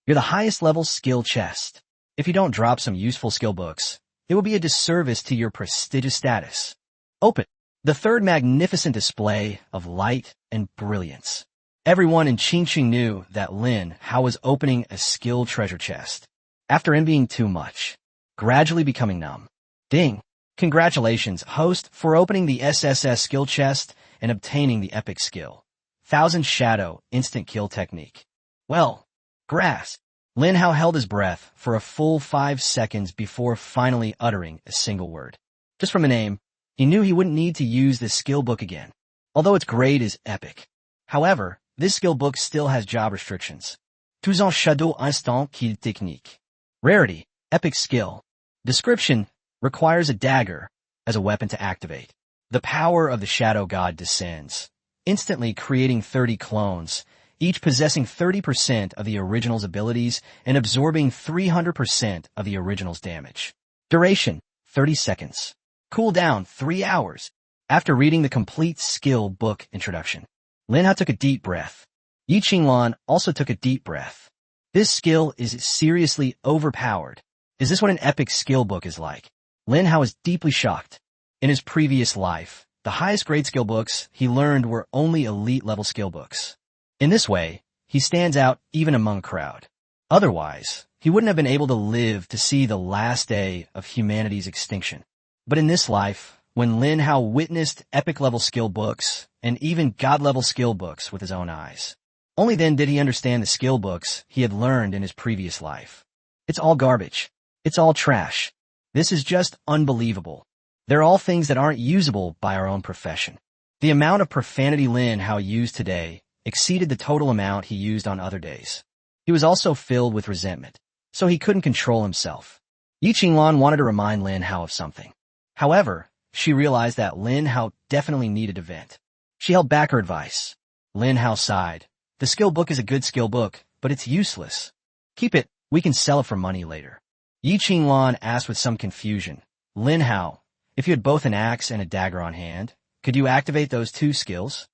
You're the highest level skill chest. If you don't drop some useful skill books, it will be a disservice to your prestigious status. Open. The third magnificent display of light and brilliance. Everyone in Qingqing knew that Lin Hao was opening a skill treasure chest. After envying too much, gradually becoming numb. Ding! Congratulations, host, for opening the SSS skill chest and obtaining the epic skill. Thousand Shadow Instant Kill Technique. Well, grass. Lin Hao held his breath for a full 5 seconds before finally uttering a single word. Just from the name, he knew he wouldn't need to use this skill book again, although its grade is epic. However, this skill book still has job restrictions. Tsunami Shadow Instant Kill Technique. Rarity, epic skill. Description, requires a dagger as a weapon to activate. The power of the Shadow God descends, instantly creating 30 clones, each possessing 30% of the original's abilities and absorbing 300% of the original's damage. Duration, 30 seconds. Cooldown, 3 hours. After reading the complete skill book introduction, Lin Hao took a deep breath. Yi Qinglan also took a deep breath. This skill is seriously overpowered. Is this what an epic skill book is like? Lin Hao is deeply shocked. In his previous life, the highest grade skill books he learned were only elite level skill books. In this way, he stands out even among a crowd. Otherwise, he wouldn't have been able to live to see the last day of humanity's extinction. But in this life, when Lin Hao witnessed epic level skill books and even god level skill books with his own eyes, only then did he understand the skill books he had learned in his previous life. It's all garbage. It's all trash. This is just unbelievable. They're all things that aren't usable by our own profession. The amount of profanity Lin Hao used today exceeded the total amount he used on other days. He was also filled with resentment, so he couldn't control himself. Yi Qinglan wanted to remind Lin Hao of something. However, she realized that Lin Hao definitely needed a vent. She held back her advice. Lin Hao sighed. The skill book is a good skill book, but it's useless. Keep it, we can sell it for money later. Yi Qinglan asked with some confusion, Lin Hao, if you had both an axe and a dagger on hand, could you activate those 2 skills?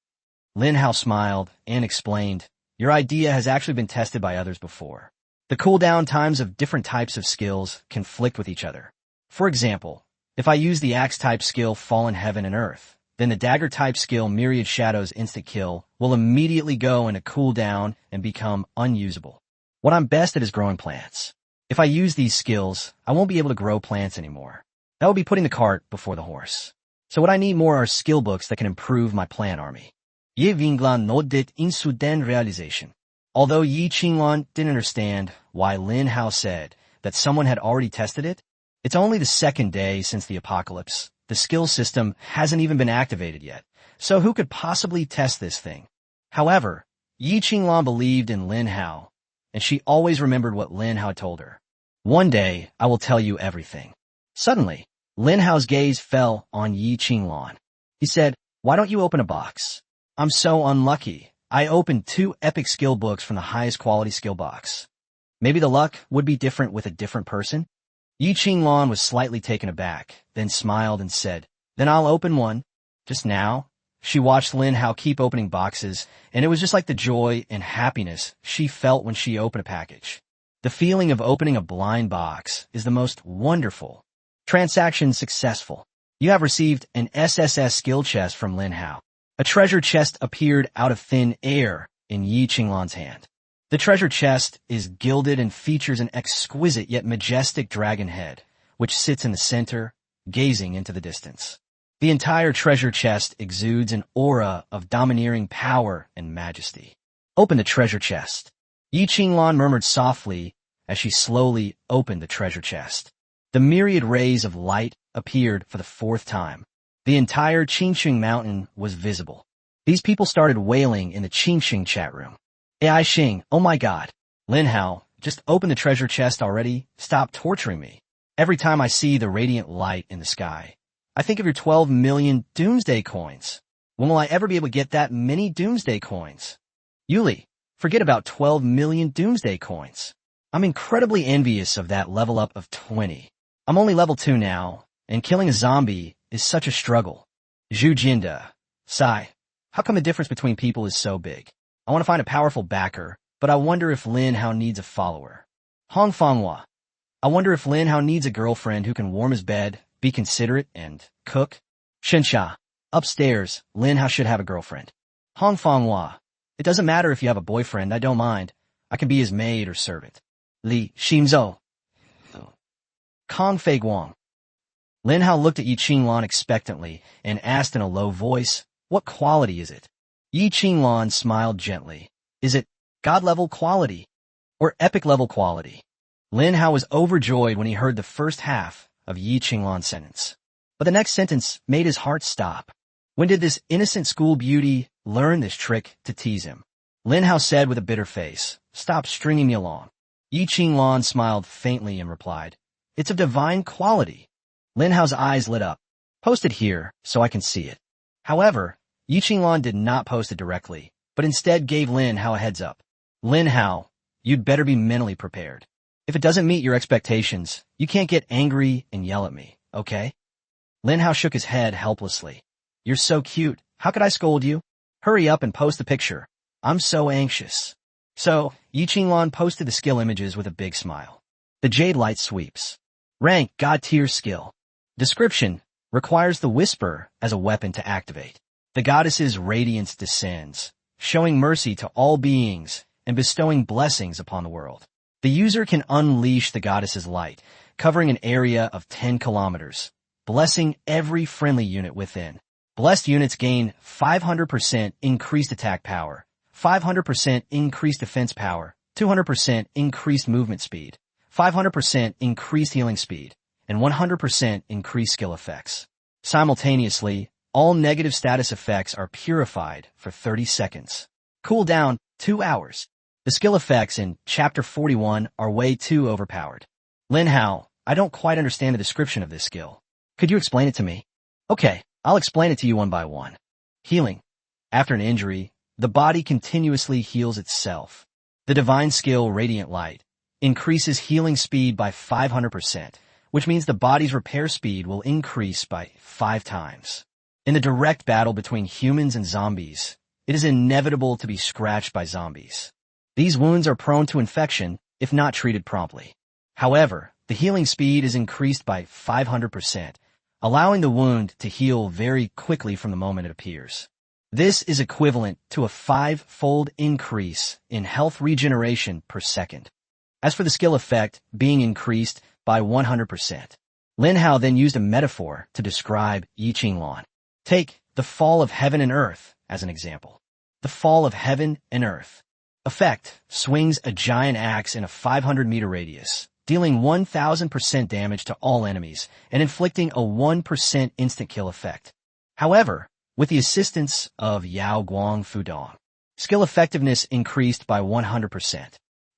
Lin Hao smiled and explained, your idea has actually been tested by others before. The cooldown times of different types of skills conflict with each other. For example, if I use the axe-type skill Fallen Heaven and Earth, then the dagger-type skill Myriad Shadows Instant Kill will immediately go into cooldown and become unusable. What I'm best at is growing plants. If I use these skills, I won't be able to grow plants anymore. That would be putting the cart before the horse. So what I need more are skill books that can improve my plant army. Ye Vinglan nodded in sudden realization. Although Yi Qinglan didn't understand why Lin Hao said that someone had already tested it, it's only the second day since the apocalypse The skill system hasn't even been activated yet, so who could possibly test this thing? However, Yi Qinglan believed in Lin Hao, and she always remembered what Lin Hao told her. One day, I will tell you everything. Suddenly, Lin Hao's gaze fell on Yi Qinglan. He said, "Why don't you open a box?" "I'm so unlucky. I opened 2 epic skill books from the highest quality skill box." Maybe the luck would be different with a different person? Yi Qinglan was slightly taken aback, then smiled and said, "Then I'll open one." Just now, she watched Lin Hao keep opening boxes, and it was just like the joy and happiness she felt when she opened a package. The feeling of opening a blind box is the most wonderful. Transaction successful. You have received an SSS skill chest from Lin Hao. A treasure chest appeared out of thin air in Yi Qinglan's hand. The treasure chest is gilded and features an exquisite yet majestic dragon head, which sits in the center, gazing into the distance. The entire treasure chest exudes an aura of domineering power and majesty. "Open the treasure chest." Yi Qinglan murmured softly as she slowly opened the treasure chest. The myriad rays of light appeared for the 4th time. The entire Qingxing mountain was visible. These people started wailing in the Qingxing chat room. "AI Xing, oh my god. Lin Hao, just open the treasure chest already. Stop torturing me. Every time I see the radiant light in the sky, I think of your 12 million doomsday coins. When will I ever be able to get that many doomsday coins?" "Yuli, forget about 12 million doomsday coins. I'm incredibly envious of that level up of 20. I'm only level 2 now, and killing a zombie is such a struggle." Zhu Jinda. Sigh. How come the difference between people is so big? I want to find a powerful backer, but I wonder if Lin Hao needs a follower. Hong Fanghua. I wonder if Lin Hao needs a girlfriend who can warm his bed, be considerate, and cook. Shinsha. Upstairs, Lin Hao should have a girlfriend. Hong Fanghua. It doesn't matter if you have a boyfriend, I don't mind. I can be his maid or servant. Li Ximzhou. Kong Fei Guang. Lin Hao looked at Yi Qinglan expectantly and asked in a low voice, "What quality is it?" Yi Qinglan smiled gently. "Is it god-level quality or epic-level quality?" Lin Hao was overjoyed when he heard the first half of Yi Qinglan's sentence. But the next sentence made his heart stop. When did this innocent school beauty learn this trick to tease him? Lin Hao said with a bitter face, "Stop stringing me along." Yi Qinglan smiled faintly and replied, "It's of divine quality." Lin Hao's eyes lit up. "Post it here so I can see it." However, Yi Qinglan did not post it directly, but instead gave Lin Hao a heads up. "Lin Hao, you'd better be mentally prepared. If it doesn't meet your expectations, you can't get angry and yell at me, okay?" Lin Hao shook his head helplessly. "You're so cute. How could I scold you? Hurry up and post the picture. I'm so anxious." So, Yi Qinglan posted the skill images with a big smile. The Jade Light Sweeps. Rank God Tier Skill. Description: requires the Whisper as a weapon to activate. The goddess's radiance descends, showing mercy to all beings and bestowing blessings upon the world. The user can unleash the goddess's light, covering an area of 10 kilometers, blessing every friendly unit within. Blessed units gain 500% increased attack power, 500% increased defense power, 200% increased movement speed, 500% increased healing speed, and 100% increased skill effects. Simultaneously, all negative status effects are purified for 30 seconds. Cooldown, 2 hours. The skill effects in Chapter 41 are way too overpowered. Lin Hao, I don't quite understand the description of this skill. Could you explain it to me? Okay, I'll explain it to you one by one. Healing. After an injury, the body continuously heals itself. The divine skill Radiant Light increases healing speed by 500%, which means the body's repair speed will increase by 5 times. In the direct battle between humans and zombies, it is inevitable to be scratched by zombies. These wounds are prone to infection if not treated promptly. However, the healing speed is increased by 500%, allowing the wound to heal very quickly from the moment it appears. This is equivalent to a 5-fold increase in health regeneration per second. As for the skill effect being increased by 100%, Lin Hao then used a metaphor to describe Yi Qinglan. Take the fall of heaven and earth as an example. The fall of heaven and earth. Effect: swings a giant axe in a 500-meter radius, dealing 1000% damage to all enemies and inflicting a 1% instant kill effect. However, with the assistance of Yao Guang Fudong, skill effectiveness increased by 100%.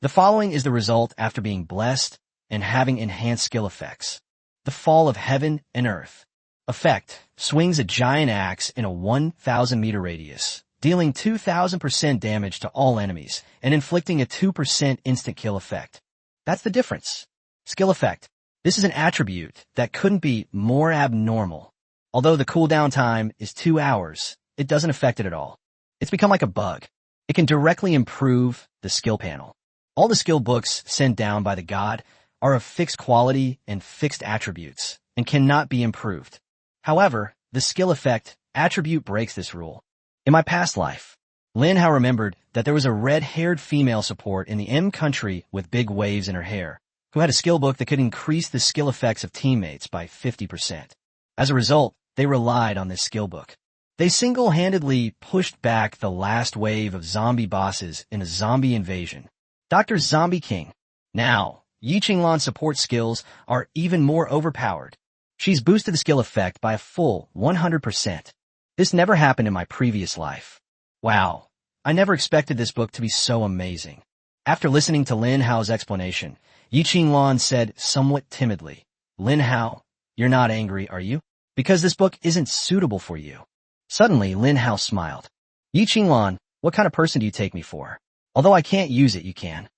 The following is the result after being blessed and having enhanced skill effects. The Fall of Heaven and Earth. Effect: swings a giant axe in a 1,000-meter radius, dealing 2,000% damage to all enemies and inflicting a 2% instant kill effect. That's the difference. Skill effect. This is an attribute that couldn't be more abnormal. Although the cooldown time is 2 hours, it doesn't affect it at all. It's become like a bug. It can directly improve the skill panel. All the skill books sent down by the god are of fixed quality and fixed attributes and cannot be improved. However, the skill effect attribute breaks this rule. In my past life, Lin Hao remembered that there was a red-haired female support in the M country with big waves in her hair, who had a skill book that could increase the skill effects of teammates by 50%. As a result, they relied on this skill book. They single-handedly pushed back the last wave of zombie bosses in a zombie invasion. Dr. Zombie King. Now, Yi Qinglan's support skills are even more overpowered. She's boosted the skill effect by a full 100%. This never happened in my previous life. Wow, I never expected this book to be so amazing. After listening to Lin Hao's explanation, Yi Qinglan said somewhat timidly, "Lin Hao, you're not angry, are you? Because this book isn't suitable for you." Suddenly, Lin Hao smiled. "Yi Qinglan, what kind of person do you take me for? Although I can't use it, you can.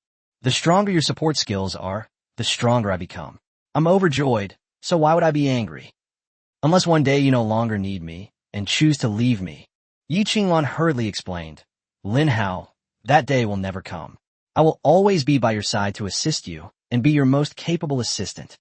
The stronger your support skills are, the stronger I become. I'm overjoyed, so why would I be angry? Unless one day you no longer need me and choose to leave me." Yi Qinglan hurriedly explained, "Lin Hao, that day will never come. I will always be by your side to assist you and be your most capable assistant."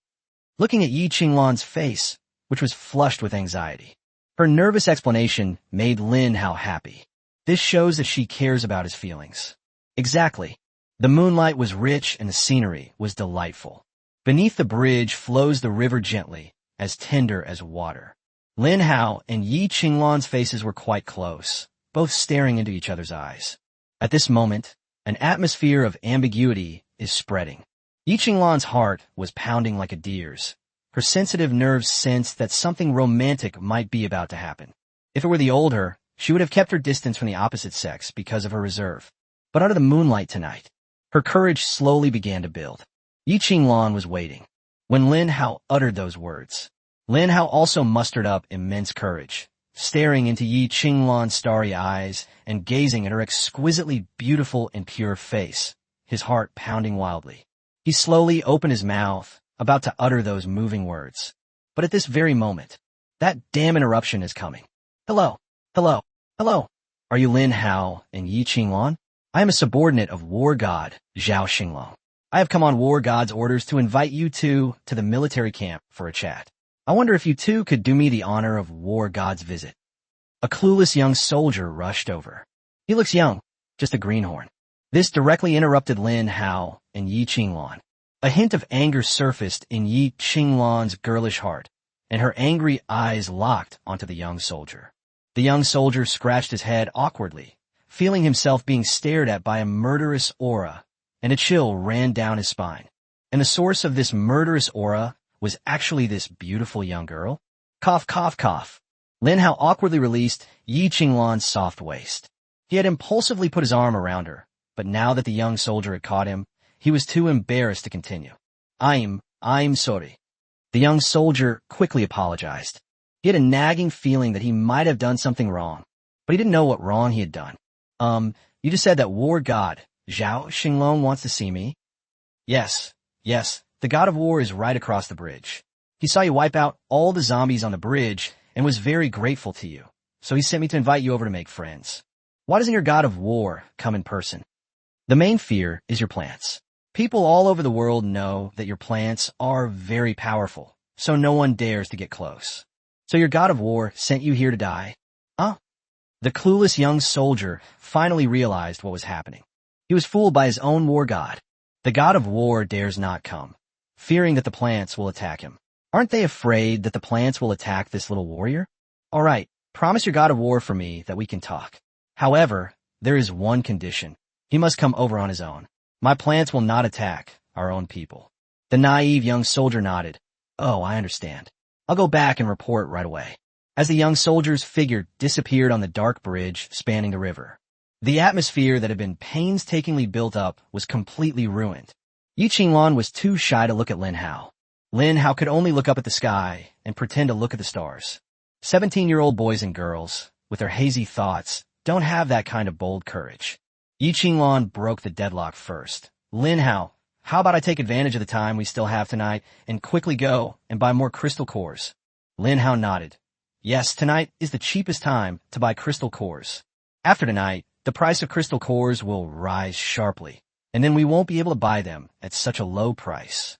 Looking at Yi Qinglan's face, which was flushed with anxiety, her nervous explanation made Lin Hao happy. This shows that she cares about his feelings. Exactly. The moonlight was rich and the scenery was delightful. Beneath the bridge flows the river gently, as tender as water. Lin Hao and Yi Qinglan's faces were quite close, both staring into each other's eyes. At this moment, an atmosphere of ambiguity is spreading. Yi Qinglan's heart was pounding like a deer's. Her sensitive nerves sensed that something romantic might be about to happen. If it were the old her, she would have kept her distance from the opposite sex because of her reserve. But under the moonlight tonight, her courage slowly began to build. Yi Qinglan was waiting. When Lin Hao uttered those words, Lin Hao also mustered up immense courage, staring into Yi Qinglan's starry eyes and gazing at her exquisitely beautiful and pure face, his heart pounding wildly. He slowly opened his mouth, about to utter those moving words. But at this very moment, that damn interruption is coming. "Hello, hello, hello. Are you Lin Hao and Yi Qinglan? I am a subordinate of War God Zhao Xinglong. I have come on War God's orders to invite you two to the military camp for a chat. I wonder if you two could do me the honor of War God's visit." A clueless young soldier rushed over. He looks young, just a greenhorn. This directly interrupted Lin Hao and Yi Qinglan. A hint of anger surfaced in Yi Qinglan's girlish heart, and her angry eyes locked onto the young soldier. The young soldier scratched his head awkwardly, feeling himself being stared at by a murderous aura, and a chill ran down his spine. And the source of this murderous aura was actually this beautiful young girl? Cough, cough, cough. Lin Hao awkwardly released Yi Qinglan's soft waist. He had impulsively put his arm around her, but now that the young soldier had caught him, he was too embarrassed to continue. I'm sorry." The young soldier quickly apologized. He had a nagging feeling that he might have done something wrong, but he didn't know what wrong he had done. You just said that War God Zhao Xinglong wants to see me?" Yes, the God of War is right across the bridge. He saw you wipe out all the zombies on the bridge and was very grateful to you, so he sent me to invite you over to make friends. Why doesn't your God of War come in person? The main fear is your plants. People all over the world know that your plants are very powerful, so no one dares to get close. So your God of War sent you here to die? Huh? The clueless young soldier finally realized what was happening. He was fooled by his own war god. The God of War dares not come, fearing that the plants will attack him. Aren't they afraid that the plants will attack this little warrior? All right, promise your God of War for me that we can talk. However, there is one condition. He must come over on his own. My plants will not attack our own people. The naive young soldier nodded. Oh, I understand. I'll go back and report right away. As the young soldier's figure disappeared on the dark bridge spanning the river, the atmosphere that had been painstakingly built up was completely ruined. Yi Qinglan was too shy to look at Lin Hao. Lin Hao could only look up at the sky and pretend to look at the stars. 17-year-old boys and girls, with their hazy thoughts, don't have that kind of bold courage. Yi Qinglan broke the deadlock first. Lin Hao, how about I take advantage of the time we still have tonight and quickly go and buy more crystal cores? Lin Hao nodded. Yes, tonight is the cheapest time to buy crystal cores. After tonight, the price of crystal cores will rise sharply, and then we won't be able to buy them at such a low price.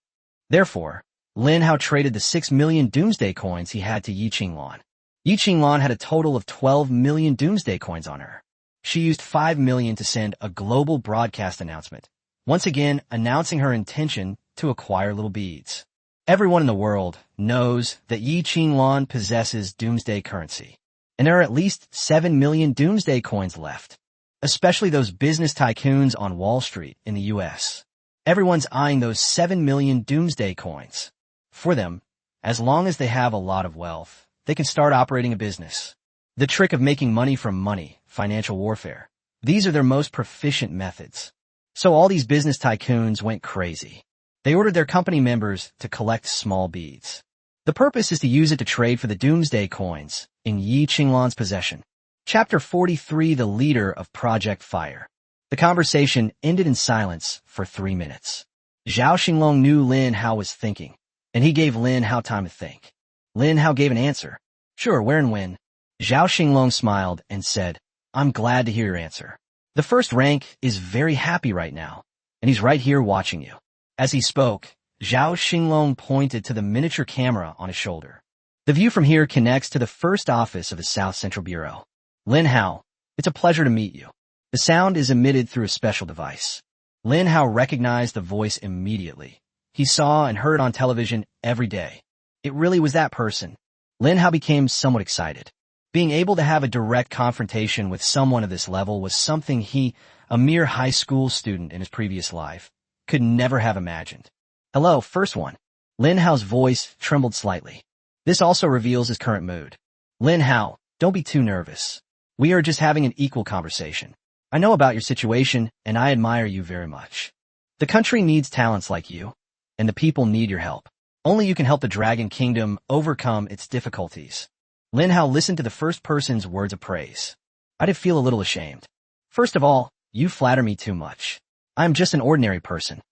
Therefore, Lin Hao traded the 6 million doomsday coins he had to Yi Qinglan. Yi Qinglan had a total of 12 million doomsday coins on her. She used 5 million to send a global broadcast announcement, once again announcing her intention to acquire little beads. Everyone in the world knows that Yi Qinglan possesses doomsday currency, and there are at least 7 million doomsday coins left, especially those business tycoons on Wall Street in the US. Everyone's eyeing those 7 million doomsday coins. For them, as long as they have a lot of wealth, they can start operating a business. The trick of making money from money, financial warfare. These are their most proficient methods. So all these business tycoons went crazy. They ordered their company members to collect small beads. The purpose is to use it to trade for the doomsday coins in Yi Qinglan's possession. Chapter 43, The Leader of Project Fire. The conversation ended in silence for 3 minutes. Zhao Xinglong knew Lin Hao was thinking, and he gave Lin Hao time to think. Lin Hao gave an answer. Sure, where and when? Zhao Xinglong smiled and said, I'm glad to hear your answer. The first rank is very happy right now, and he's right here watching you. As he spoke, Zhao Xinglong pointed to the miniature camera on his shoulder. The view from here connects to the first office of the South Central Bureau. Lin Hao, it's a pleasure to meet you. The sound is emitted through a special device. Lin Hao recognized the voice immediately. He saw and heard on television every day. It really was that person. Lin Hao became somewhat excited. Being able to have a direct confrontation with someone of this level was something he, a mere high school student in his previous life, could never have imagined. Hello, first one. Lin Hao's voice trembled slightly. This also reveals his current mood. Lin Hao, don't be too nervous. We are just having an equal conversation. I know about your situation, and I admire you very much. The country needs talents like you, and the people need your help. Only you can help the Dragon Kingdom overcome its difficulties. Lin Hao listened to the first person's words of praise. I did feel a little ashamed. First of all, you flatter me too much. I am just an ordinary person.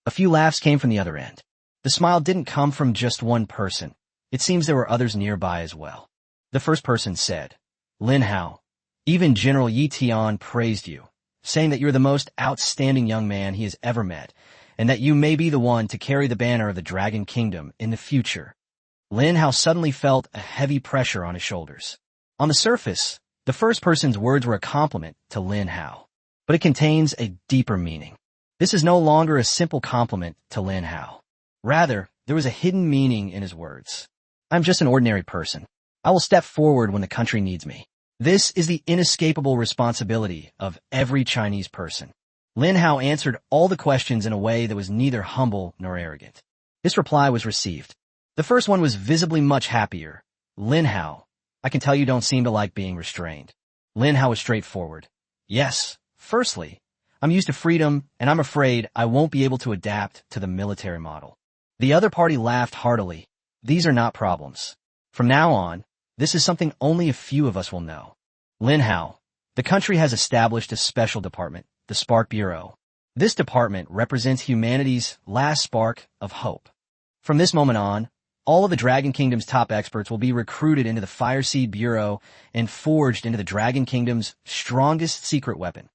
A few laughs came from the other end. The smile didn't come from just one person. It seems there were others nearby as well. The first person said, Lin Hao, even General Yi Tian praised you, saying that you're the most outstanding young man he has ever met, and that you may be the one to carry the banner of the Dragon Kingdom in the future. Lin Hao suddenly felt a heavy pressure on his shoulders. On the surface, the first person's words were a compliment to Lin Hao, but it contains a deeper meaning. This is no longer a simple compliment to Lin Hao. Rather, there was a hidden meaning in his words. I'm just an ordinary person. I will step forward when the country needs me. This is the inescapable responsibility of every Chinese person. Lin Hao answered all the questions in a way that was neither humble nor arrogant. This reply was received. The first one was visibly much happier. Lin Hao, I can tell you don't seem to like being restrained. Lin Hao was straightforward. Yes, firstly, I'm used to freedom, and I'm afraid I won't be able to adapt to the military model. The other party laughed heartily. These are not problems. From now on, this is something only a few of us will know. Lin Hao, the country has established a special department, the Spark Bureau. This department represents humanity's last spark of hope. From this moment on, all of the Dragon Kingdom's top experts will be recruited into the Fireseed Bureau and forged into the Dragon Kingdom's strongest secret weapon.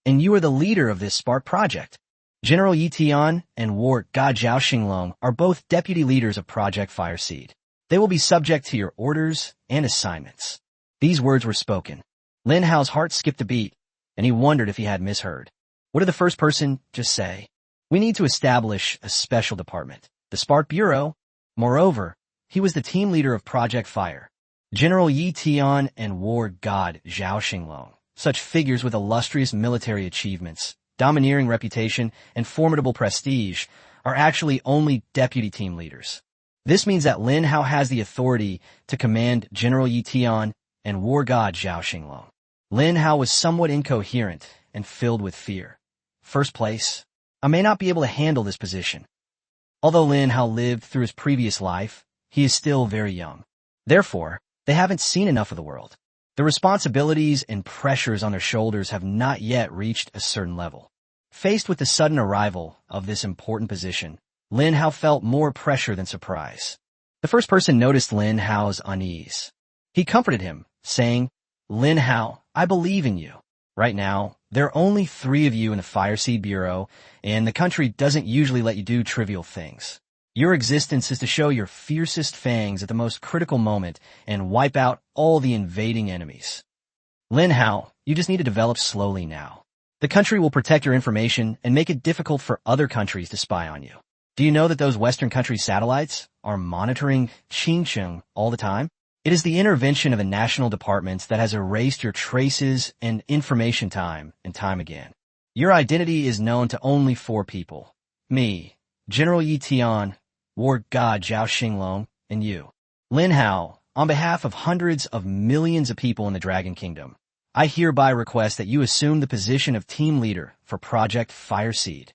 And you are the leader of this Spark project. General Yi Tian and War God Zhao Xinglong are both deputy leaders of Project Fireseed. They will be subject to your orders and assignments. These words were spoken. Lin Hao's heart skipped a beat, and he wondered if he had misheard. What did the first person just say? We need to establish a special department, the Spark Bureau. Moreover, he was the team leader of Project Fire. General Yi Tian and War God Zhao Xinglong, such figures with illustrious military achievements, domineering reputation, and formidable prestige, are actually only deputy team leaders. This means that Lin Hao has the authority to command General Yi Tian and war god Zhao Xinglong. Lin Hao was somewhat incoherent and filled with fear. First place, I may not be able to handle this position. Although Lin Hao lived through his previous life, he is still very young. Therefore, they haven't seen enough of the world. The responsibilities and pressures on their shoulders have not yet reached a certain level. Faced with the sudden arrival of this important position, Lin Hao felt more pressure than surprise. The first person noticed Lin Hao's unease. He comforted him, saying, "Lin Hao, I believe in you. Right now, there are only 3 of you in the Fireseed Bureau, and the country doesn't usually let you do trivial things. Your existence is to show your fiercest fangs at the most critical moment and wipe out all the invading enemies. Lin Hao, you just need to develop slowly now. The country will protect your information and make it difficult for other countries to spy on you. Do you know that those Western country satellites are monitoring Xinjiang all the time? It is the intervention of the national departments that has erased your traces and information time and time again. Your identity is known to only 4 people. Me, General Yi Tian, war god Zhao Xinglong, and you. Lin Hao, on behalf of hundreds of millions of people in the Dragon Kingdom, I hereby request that you assume the position of team leader for Project Fireseed."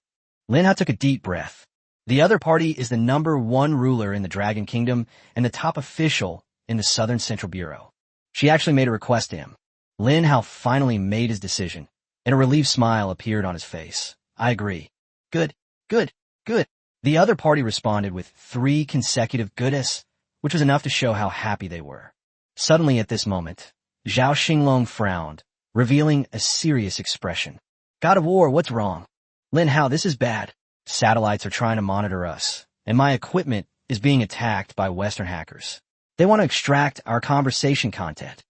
Lin Hao took a deep breath. The other party is the #1 ruler in the Dragon Kingdom and the top official in the Southern Central Bureau. She actually made a request to him. Lin Hao finally made his decision, and a relieved smile appeared on his face. "I agree." "Good, good, good." The other party responded with 3 consecutive goodness, which was enough to show how happy they were. Suddenly at this moment, Zhao Xinglong frowned, revealing a serious expression. "God of War, what's wrong?" "Lin Hao, this is bad. Satellites are trying to monitor us, and my equipment is being attacked by Western hackers. They want to extract our conversation content.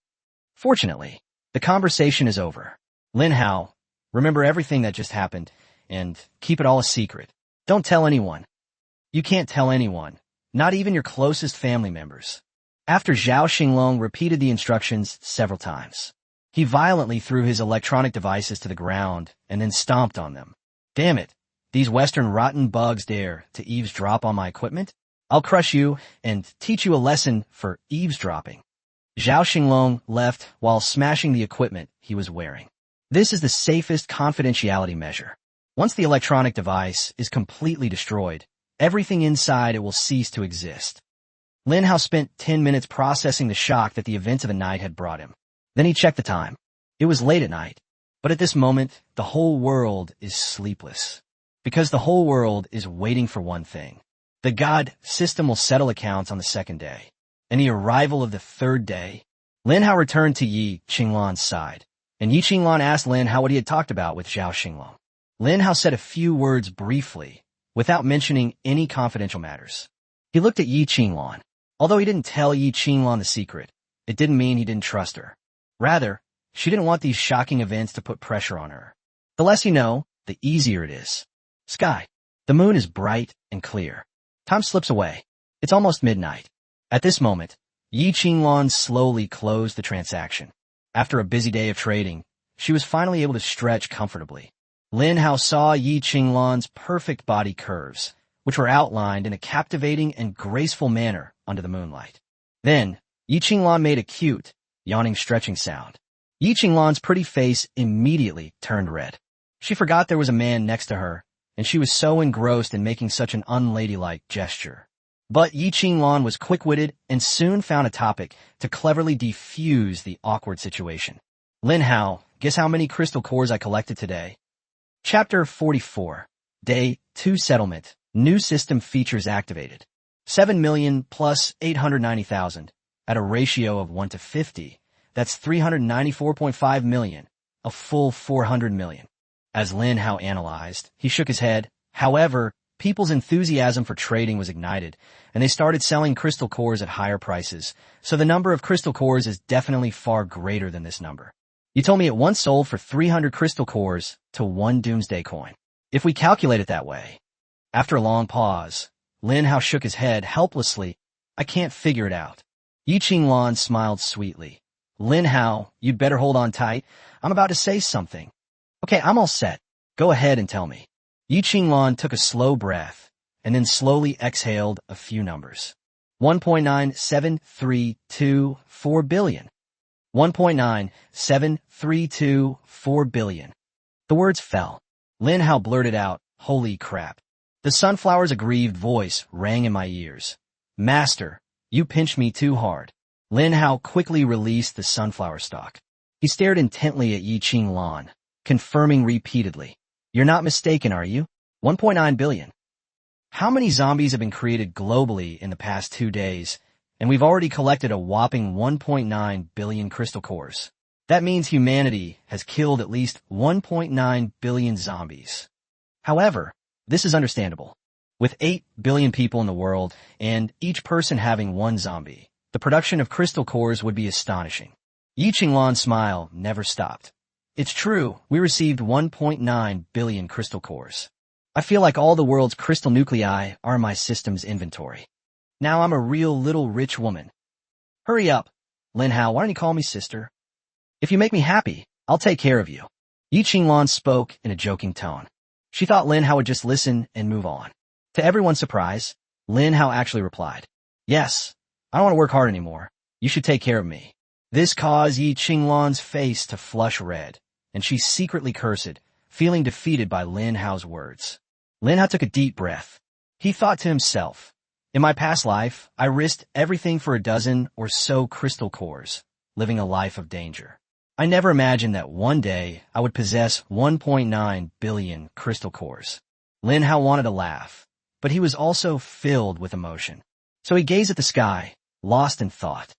Fortunately, the conversation is over. Lin Hao, remember everything that just happened, and keep it all a secret. Don't tell anyone. You can't tell anyone, not even your closest family members." After Zhao Xinglong repeated the instructions several times, he violently threw his electronic devices to the ground and then stomped on them. "Damn it, these Western rotten bugs dare to eavesdrop on my equipment? I'll crush you and teach you a lesson for eavesdropping." Zhao Xinglong left while smashing the equipment he was wearing. This is the safest confidentiality measure. Once the electronic device is completely destroyed, everything inside it will cease to exist. Lin Hao spent 10 minutes processing the shock that the events of the night had brought him. Then he checked the time. It was late at night, but at this moment, the whole world is sleepless. Because the whole world is waiting for one thing. The god system will settle accounts on the 2nd day. And the arrival of the 3rd day, Lin Hao returned to Yi Qinglong's side, and Yi Qinglong asked Lin Hao what he had talked about with Zhao Xinglong. Lin Hao said a few words briefly, without mentioning any confidential matters. He looked at Yi Qinglong. Although he didn't tell Yi Qinglong the secret, it didn't mean he didn't trust her. Rather, she didn't want these shocking events to put pressure on her. The less you know, the easier it is. Sky. The moon is bright and clear. Time slips away. It's almost midnight. At this moment, Yi Qinglong slowly closed the transaction. After a busy day of trading, she was finally able to stretch comfortably. Lin Hao saw Yi Qinglong's perfect body curves, which were outlined in a captivating and graceful manner under the moonlight. Then, Yi Qinglong made a cute, yawning stretching sound. Yi Qinglong's pretty face immediately turned red. She forgot there was a man next to her, and she was so engrossed in making such an unladylike gesture. But Yi Qinglong was quick-witted and soon found a topic to cleverly defuse the awkward situation. "Lin Hao, guess how many crystal cores I collected today?" Chapter 44. Day 2 Settlement. New system features activated. 7 million plus 890,000. At a ratio of 1 to 50. That's 394.5 million. A full 400 million. As Lin Hao analyzed, he shook his head. However, people's enthusiasm for trading was ignited, and they started selling crystal cores at higher prices, so the number of crystal cores is definitely far greater than this number. You told me it once sold for 300 crystal cores to 1 doomsday coin. If we calculate it that way. After a long pause, Lin Hao shook his head helplessly. "I can't figure it out." Yi Qinglong smiled sweetly. "Lin Hao, you'd better hold on tight. I'm about to say something." "Okay, I'm all set. Go ahead and tell me." Yi Qinglong took a slow breath, and then slowly exhaled a few numbers. 1.97324 billion. 1.97324 billion. The words fell. Lin Hao blurted out, "Holy crap." The sunflower's aggrieved voice rang in my ears. "Master, you pinched me too hard." Lin Hao quickly released the sunflower stalk. He stared intently at Yi Qinglan, confirming repeatedly, "You're not mistaken, are you? 1.9 billion. How many zombies have been created globally in the past 2 days? And we've already collected a whopping 1.9 billion crystal cores. That means humanity has killed at least 1.9 billion zombies. However, this is understandable. With 8 billion people in the world, and each person having one zombie, the production of crystal cores would be astonishing." Yi Qinglan's smile never stopped. "It's true, we received 1.9 billion crystal cores. I feel like all the world's crystal nuclei are in my system's inventory. Now I'm a real little rich woman." "Hurry up, Lin Hao, why don't you call me sister? If you make me happy, I'll take care of you." Yi Qinglan spoke in a joking tone. She thought Lin Hao would just listen and move on. To everyone's surprise, Lin Hao actually replied, "Yes, I don't want to work hard anymore. You should take care of me." This caused Yi Qinglan's face to flush red, and she secretly cursed, feeling defeated by Lin Hao's words. Lin Hao took a deep breath. He thought to himself, "In my past life, I risked everything for a dozen or so crystal cores, living a life of danger. I never imagined that one day I would possess 1.9 billion crystal cores." Lin Hao wanted to laugh, but he was also filled with emotion. So he gazed at the sky, lost in thought.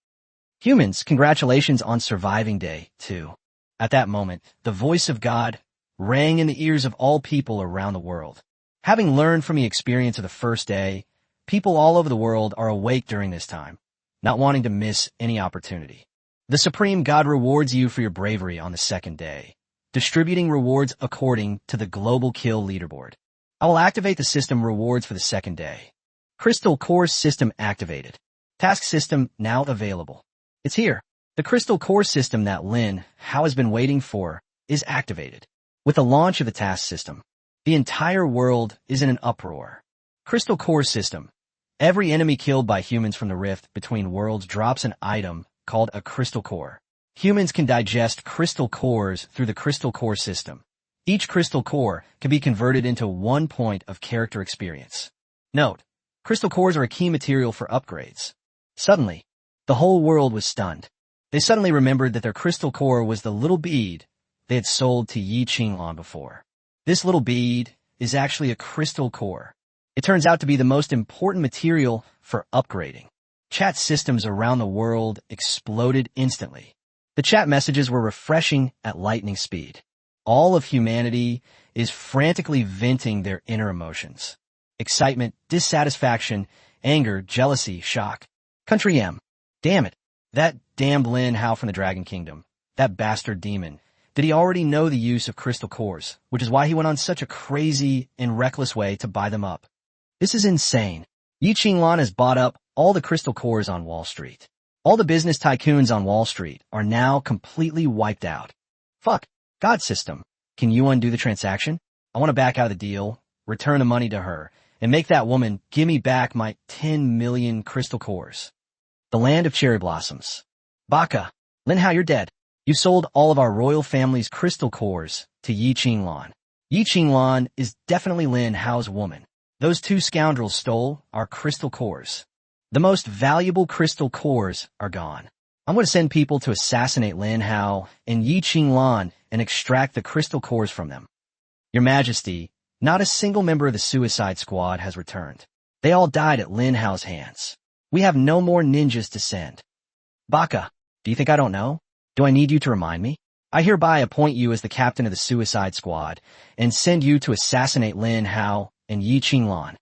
"Humans, congratulations on surviving day 2. At that moment, the voice of God rang in the ears of all people around the world. Having learned from the experience of the first day, people all over the world are awake during this time, not wanting to miss any opportunity. The Supreme God rewards you for your bravery on the second day, distributing rewards according to the global kill leaderboard. I will activate the system rewards for the second day. Crystal Core System activated. Task System now available. It's here. The Crystal Core System that Lin Hao has been waiting for is activated. With the launch of the task system, the entire world is in an uproar. Crystal Core System. Every enemy killed by humans from the rift between worlds drops an item called a crystal core. Humans can digest crystal cores through the Crystal Core System. Each crystal core can be converted into 1 point of character experience. Note, crystal cores are a key material for upgrades. Suddenly, the whole world was stunned. They suddenly remembered that their crystal core was the little bead they had sold to Yi Qinglan before. This little bead is actually a crystal core. It turns out to be the most important material for upgrading. Chat systems around the world exploded instantly. The chat messages were refreshing at lightning speed. All of humanity is frantically venting their inner emotions. Excitement, dissatisfaction, anger, jealousy, shock. Country M. Damn it. That damned Lin Hao from the Dragon Kingdom. That bastard demon. Did he already know the use of crystal cores, which is why he went on such a crazy and reckless way to buy them up? This is insane. Yi Qinglan has bought up all the crystal cores on Wall Street. All the business tycoons on Wall Street are now completely wiped out. Fuck. God system. Can you undo the transaction? I want to back out of the deal, return the money to her, and make that woman give me back my 10 million crystal cores. The land of cherry blossoms. Baka. Lin Hao, you're dead. You sold all of our royal family's crystal cores to Yi Qinglan. Yi Qinglan is definitely Lin Hao's woman. Those two scoundrels stole our crystal cores. The most valuable crystal cores are gone. I'm going to send people to assassinate Lin Hao and Yi Qinglan and extract the crystal cores from them. Your Majesty, not a single member of the suicide squad has returned. They all died at Lin Hao's hands. We have no more ninjas to send. Baka, do you think I don't know? Do I need you to remind me? I hereby appoint you as the captain of the suicide squad and send you to assassinate Lin Hao and Yi Qinglan.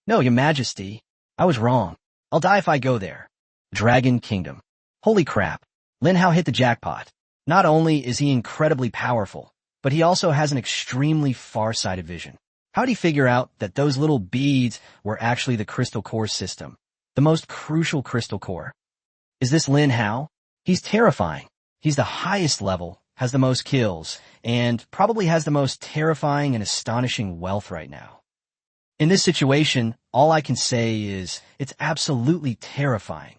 No, Your Majesty, I was wrong. I'll die if I go there. Dragon Kingdom. Holy crap. Lin Hao hit the jackpot. Not only is he incredibly powerful, but he also has an extremely far-sighted vision. How did he figure out that those little beads were actually the crystal core system, the most crucial crystal core? Is this Lin Hao? He's terrifying. He's the highest level, has the most kills, and probably has the most terrifying and astonishing wealth right now. In this situation, all I can say is, it's absolutely terrifying.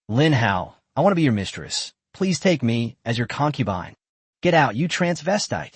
Lin Hao, I want to be your mistress. Please take me as your concubine. Get out, you transvestite.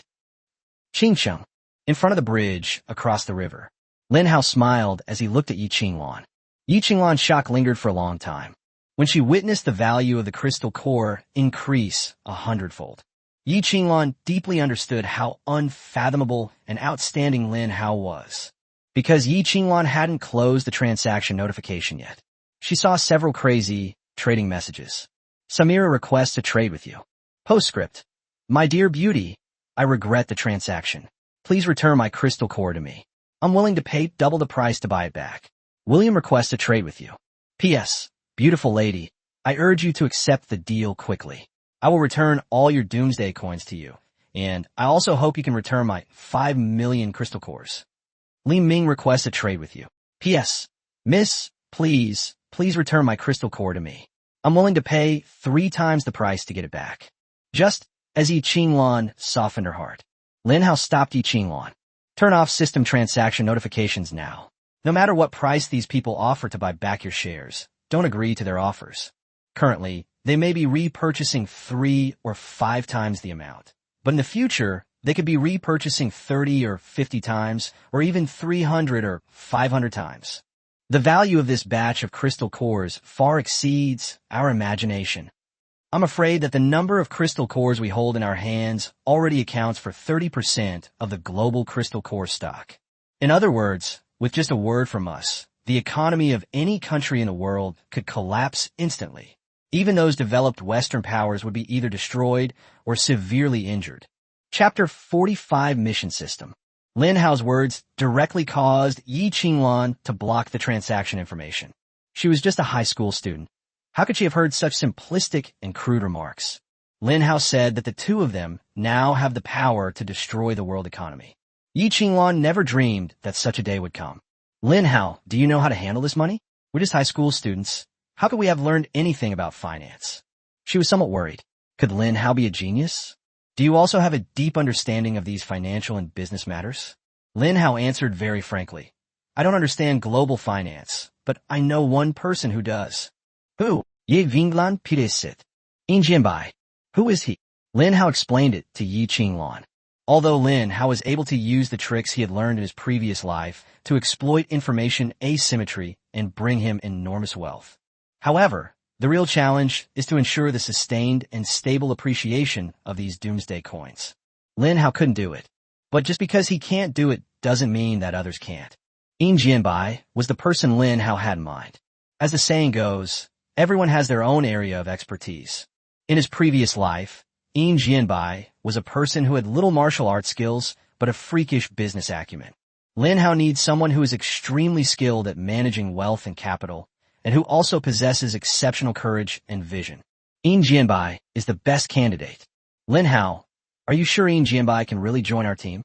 Qing Sheng. In front of the bridge, across the river. Lin Hao smiled as he looked at Yi Qingluan. Yi Qingluan's shock lingered for a long time. When she witnessed the value of the crystal core increase 100-fold, Yi Qingluan deeply understood how unfathomable and outstanding Lin Hao was. Because Yi Qingluan hadn't closed the transaction notification yet, she saw several crazy trading messages. Samira requests to trade with you. Postscript. My dear beauty, I regret the transaction. Please return my crystal core to me. I'm willing to pay double the price to buy it back. William requests to trade with you. P.S. Beautiful lady, I urge you to accept the deal quickly. I will return all your doomsday coins to you, and I also hope you can return my 5 million crystal cores. Li Ming requests a trade with you. P.S. Miss, please return my crystal core to me. I'm willing to pay 3 times the price to get it back. Just as Yi Qingluan softened her heart, Lin Hao stopped Yi Qingluan. Turn off system transaction notifications now. No matter what price these people offer to buy back your shares, don't agree to their offers. Currently, they may be repurchasing 3 or 5 times the amount, but in the future, they could be repurchasing 30 or 50 times, or even 300 or 500 times. The value of this batch of crystal cores far exceeds our imagination. I'm afraid that the number of crystal cores we hold in our hands already accounts for 30% of the global crystal core stock. In other words, with just a word from us, the economy of any country in the world could collapse instantly. Even those developed Western powers would be either destroyed or severely injured. Chapter 45 Mission System. Lin Hao's words directly caused Yi Qingluan to block the transaction information. She was just a high school student. How could she have heard such simplistic and crude remarks? Lin Hao said that the two of them now have the power to destroy the world economy. Yi Qingluan never dreamed that such a day would come. Lin Hao, do you know how to handle this money? We're just high school students. How could we have learned anything about finance? She was somewhat worried. Could Lin Hao be a genius? Do you also have a deep understanding of these financial and business matters? Lin Hao answered very frankly. I don't understand global finance, but I know one person who does. Who? Ye Vinglan PvZ. Injianbai. Who is he? Lin Hao explained it to Yi Qingluan. Although Lin Hao was able to use the tricks he had learned in his previous life to exploit information asymmetry and bring him enormous wealth. However, the real challenge is to ensure the sustained and stable appreciation of these doomsday coins. Lin Hao couldn't do it. But just because he can't do it doesn't mean that others can't. Yin Jianbai was the person Lin Hao had in mind. As the saying goes, everyone has their own area of expertise. In his previous life, Yin Jianbai was a person who had little martial arts skills, but a freakish business acumen. Lin Hao needs someone who is extremely skilled at managing wealth and capital, and who also possesses exceptional courage and vision. Yin Jianbai is the best candidate. Lin Hao, are you sure Yin Jianbai can really join our team?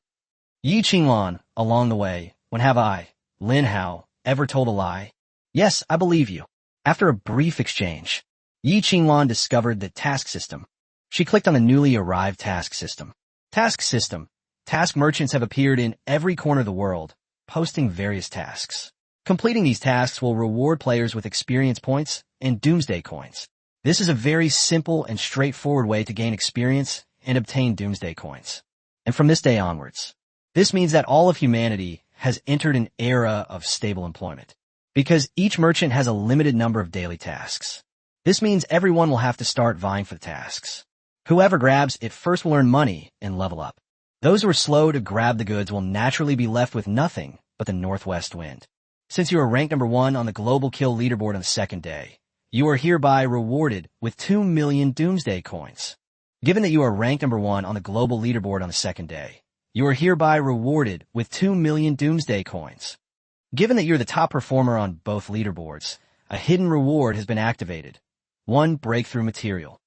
Yi Qingluan, along the way, when have I, Lin Hao, ever told a lie? Yes, I believe you. After a brief exchange, Yi Qingluan discovered the task system. She clicked on the newly arrived task system. Task system. Task merchants have appeared in every corner of the world, posting various tasks. Completing these tasks will reward players with experience points and doomsday coins. This is a very simple and straightforward way to gain experience and obtain doomsday coins. And from this day onwards, this means that all of humanity has entered an era of stable employment, because each merchant has a limited number of daily tasks. This means everyone will have to start vying for the tasks. Whoever grabs it first will earn money and level up. Those who are slow to grab the goods will naturally be left with nothing but the northwest wind. Since you are ranked number 1 on the global kill leaderboard on the second day, you are hereby rewarded with 2 million doomsday coins. Given that you are ranked number 1 on the global leaderboard on the second day, you are hereby rewarded with 2 million doomsday coins. Given that you're the top performer on both leaderboards, a hidden reward has been activated. 1 breakthrough material.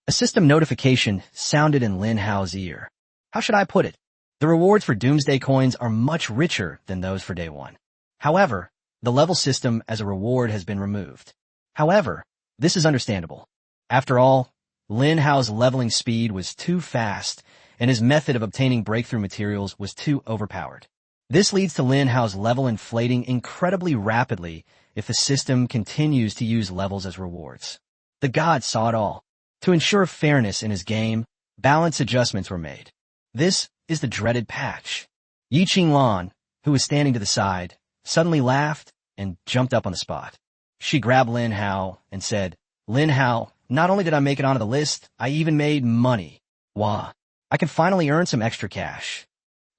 A system notification sounded in Lin Hao's ear. How should I put it? The rewards for doomsday coins are much richer than those for day 1. However, the level system as a reward has been removed. However, this is understandable. After all, Lin Hao's leveling speed was too fast, and his method of obtaining breakthrough materials was too overpowered. This leads to Lin Hao's level inflating incredibly rapidly if the system continues to use levels as rewards. The god saw it all. To ensure fairness in his game, balance adjustments were made. This is the dreaded patch. Yi Qinglan, who was standing to the side, suddenly laughed and jumped up on the spot. She grabbed Lin Hao and said, "Lin Hao, not only did I make it onto the list, I even made money. Wah! I can finally earn some extra cash.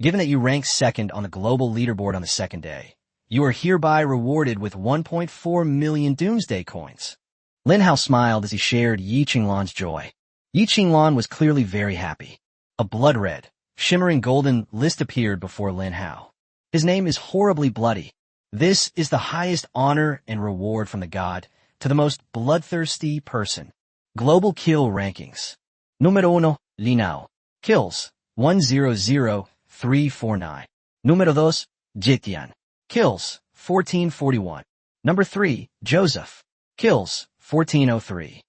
Given that you rank second on the global leaderboard on the second day, you are hereby rewarded with 1.4 million Doomsday coins." Lin Hao smiled as he shared Yi Qinglan's joy. Yi Qinglan was clearly very happy. A blood-red, shimmering golden list appeared before Lin Hao. His name is horribly bloody. This is the highest honor and reward from the god to the most bloodthirsty person. Global kill rankings. Número 1, Lin Hao. Kills, 100,349. Número 2, Jitian. Kills, 1441. Number 3, Joseph. Kills, 1403.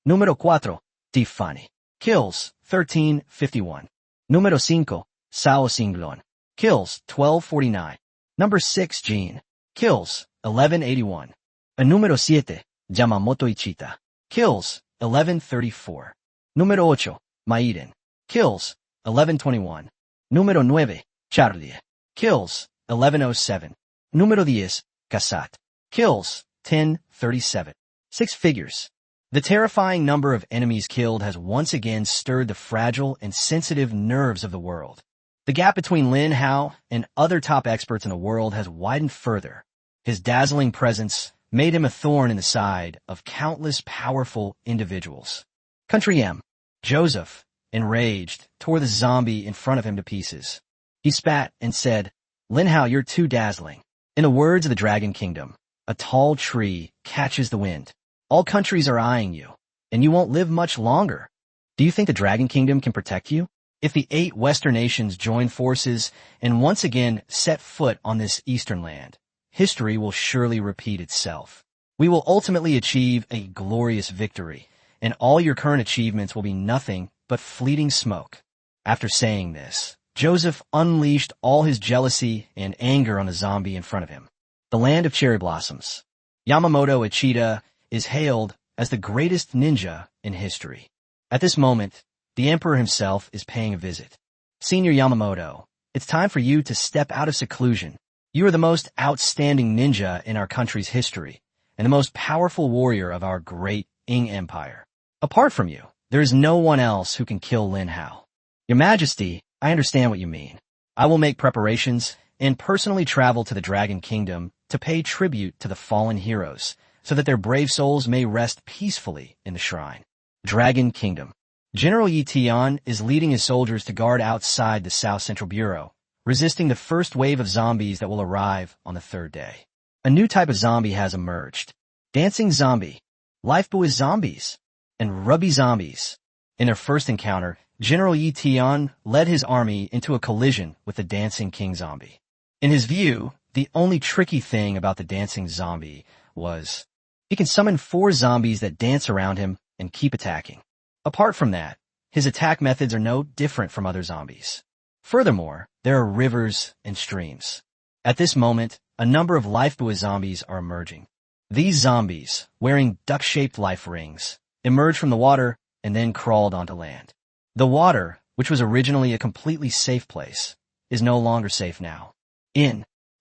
Número 4, Tiffany. Kills, 1351. Número 5, Sao Singlon. Kills, 1249. Number 6, Jean. Kills, 1181. Número 7, Yamamoto Ichita. Kills, 1134. Número 8, Maiden. Kills, 1121. Número 9, Charlie. Kills, 1107. Número 10, Casat. Kills, 1037. 6 figures. The terrifying number of enemies killed has once again stirred the fragile and sensitive nerves of the world. The gap between Lin Hao and other top experts in the world has widened further. His dazzling presence made him a thorn in the side of countless powerful individuals. Country M. Joseph, enraged, tore the zombie in front of him to pieces. He spat and said, "Lin Hao, you're too dazzling." In the words of the Dragon Kingdom, a tall tree catches the wind. All countries are eyeing you, and you won't live much longer. Do you think the Dragon Kingdom can protect you? If the 8 Western nations join forces and once again set foot on this Eastern land, history will surely repeat itself. We will ultimately achieve a glorious victory, and all your current achievements will be nothing but fleeting smoke. After saying this, Joseph unleashed all his jealousy and anger on the zombie in front of him. The land of cherry blossoms. Yamamoto Ichida is hailed as the greatest ninja in history. At this moment, the emperor himself is paying a visit. Senior Yamamoto, it's time for you to step out of seclusion. You are the most outstanding ninja in our country's history, and the most powerful warrior of our great Ing Empire. Apart from you, there is no one else who can kill Lin Hao. Your Majesty, I understand what you mean. I will make preparations and personally travel to the Dragon Kingdom to pay tribute to the fallen heroes, so that their brave souls may rest peacefully in the shrine. Dragon Kingdom. General Yi Tian is leading his soldiers to guard outside the South Central Bureau, resisting the first wave of zombies that will arrive on the 3rd day. A new type of zombie has emerged. Dancing zombie, lifebuoy zombies, and rubby zombies. In their first encounter, General Yi Tian led his army into a collision with the dancing king zombie. In his view, the only tricky thing about the dancing zombie was he can summon 4 zombies that dance around him and keep attacking. Apart from that, his attack methods are no different from other zombies. Furthermore, there are rivers and streams. At this moment, a number of lifebuoy zombies are emerging. These zombies, wearing duck-shaped life rings, emerged from the water and then crawled onto land. The water, which was originally a completely safe place, is no longer safe now.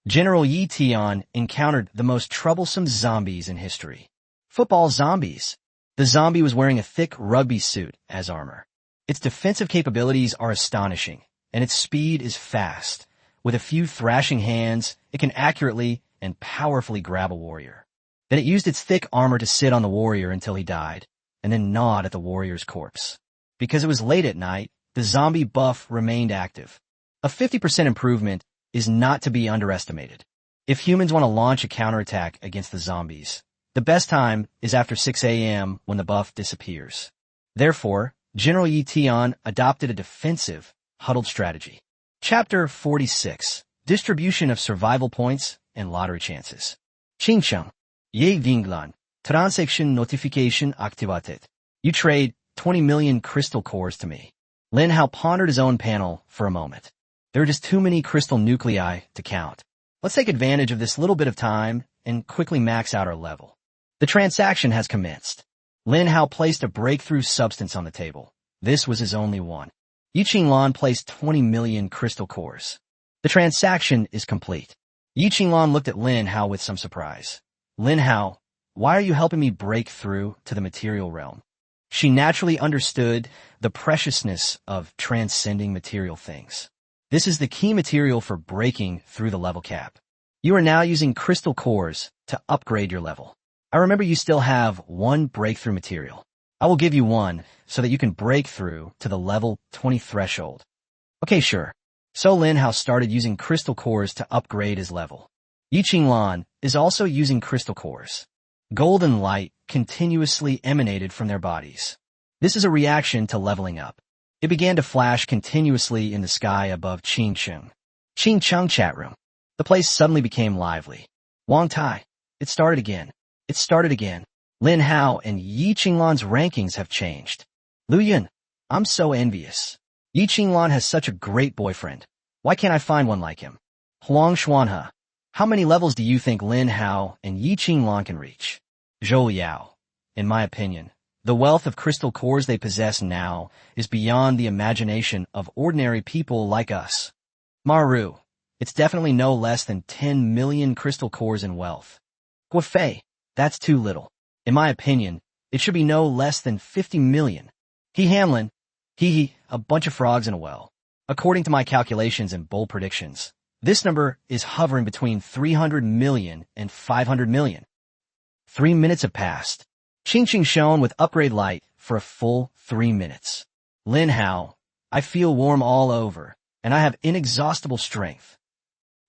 General Yi Tian encountered the most troublesome zombies in history. Football zombies. The zombie was wearing a thick rugby suit as armor. Its defensive capabilities are astonishing, and its speed is fast. With a few thrashing hands, it can accurately and powerfully grab a warrior. Then it used its thick armor to sit on the warrior until he died, and then gnawed at the warrior's corpse. Because it was late at night, the zombie buff remained active. A 50% improvement is not to be underestimated. If humans want to launch a counterattack against the zombies, the best time is after 6 a.m. when the buff disappears. Therefore, General Yi Tian adopted a defensive, huddled strategy. Chapter 46. Distribution of Survival Points and Lottery Chances. Chingcheng. Ye Vinglan. Transaction Notification Activated. You trade 20 million crystal cores to me. Lin Hao pondered his own panel for a moment. There are just too many crystal nuclei to count. Let's take advantage of this little bit of time and quickly max out our level. The transaction has commenced. Lin Hao placed a breakthrough substance on the table. This was his only one. Yi Qinglan placed 20 million crystal cores. The transaction is complete. Yi Qinglan looked at Lin Hao with some surprise. Lin Hao, why are you helping me break through to the material realm? She naturally understood the preciousness of transcending material things. This is the key material for breaking through the level cap. You are now using crystal cores to upgrade your level. I remember you still have one breakthrough material. I will give you one so that you can break through to the level 20 threshold. Okay, sure. So Lin Hao started using crystal cores to upgrade his level. Yi Qinglan is also using crystal cores. Golden light continuously emanated from their bodies. This is a reaction to leveling up. It began to flash continuously in the sky above Qingcheng. Qingcheng chat room. The place suddenly became lively. Wang Tai. It started again. It started again. Lin Hao and Yi Qinglan's rankings have changed. Lu Yun. I'm so envious. Yi Qinglan has such a great boyfriend. Why can't I find one like him? Huang Xuanhe. How many levels do you think Lin Hao and Yi Qinglan can reach? Zhou Yao. In my opinion, the wealth of crystal cores they possess now is beyond the imagination of ordinary people like us. Maru. It's definitely no less than 10 million crystal cores in wealth. Guofei. That's too little. In my opinion, it should be no less than 50 million. He Hamlin. A bunch of frogs in a well. According to my calculations and bold predictions, this number is hovering between 300 million and 500 million. 3 minutes have passed. Qingqing shone with upgrade light for a full 3 minutes. Lin Hao, I feel warm all over, and I have inexhaustible strength.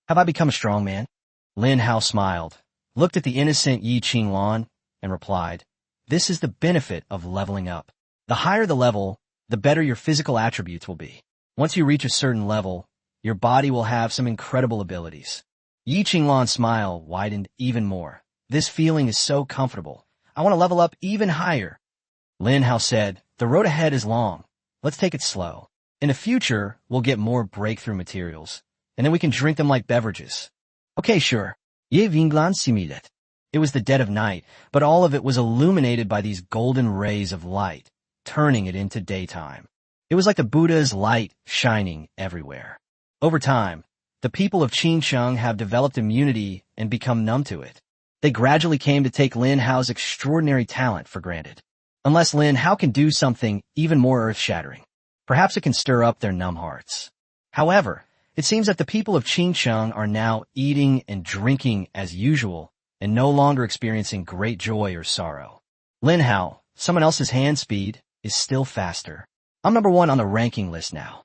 Have I become a strong man? Lin Hao smiled, looked at the innocent Yi Qinglan, and replied, this is the benefit of leveling up. The higher the level, the better your physical attributes will be. Once you reach a certain level, your body will have some incredible abilities. Yi Qinglan's smile widened even more. This feeling is so comfortable. I want to level up even higher. Lin Hao said, the road ahead is long. Let's take it slow. In the future, we'll get more breakthrough materials, and then we can drink them like beverages. Okay, sure. Ye Vinglan similet. It was the dead of night, but all of it was illuminated by these golden rays of light, turning it into daytime. It was like the Buddha's light shining everywhere. Over time, the people of Qingcheng have developed immunity and become numb to it. They gradually came to take Lin Hao's extraordinary talent for granted. Unless Lin Hao can do something even more earth-shattering, perhaps it can stir up their numb hearts. However, it seems that the people of Qingcheng are now eating and drinking as usual and no longer experiencing great joy or sorrow. Lin Hao, someone else's hand speed, is still faster. I'm number 1 on the ranking list now.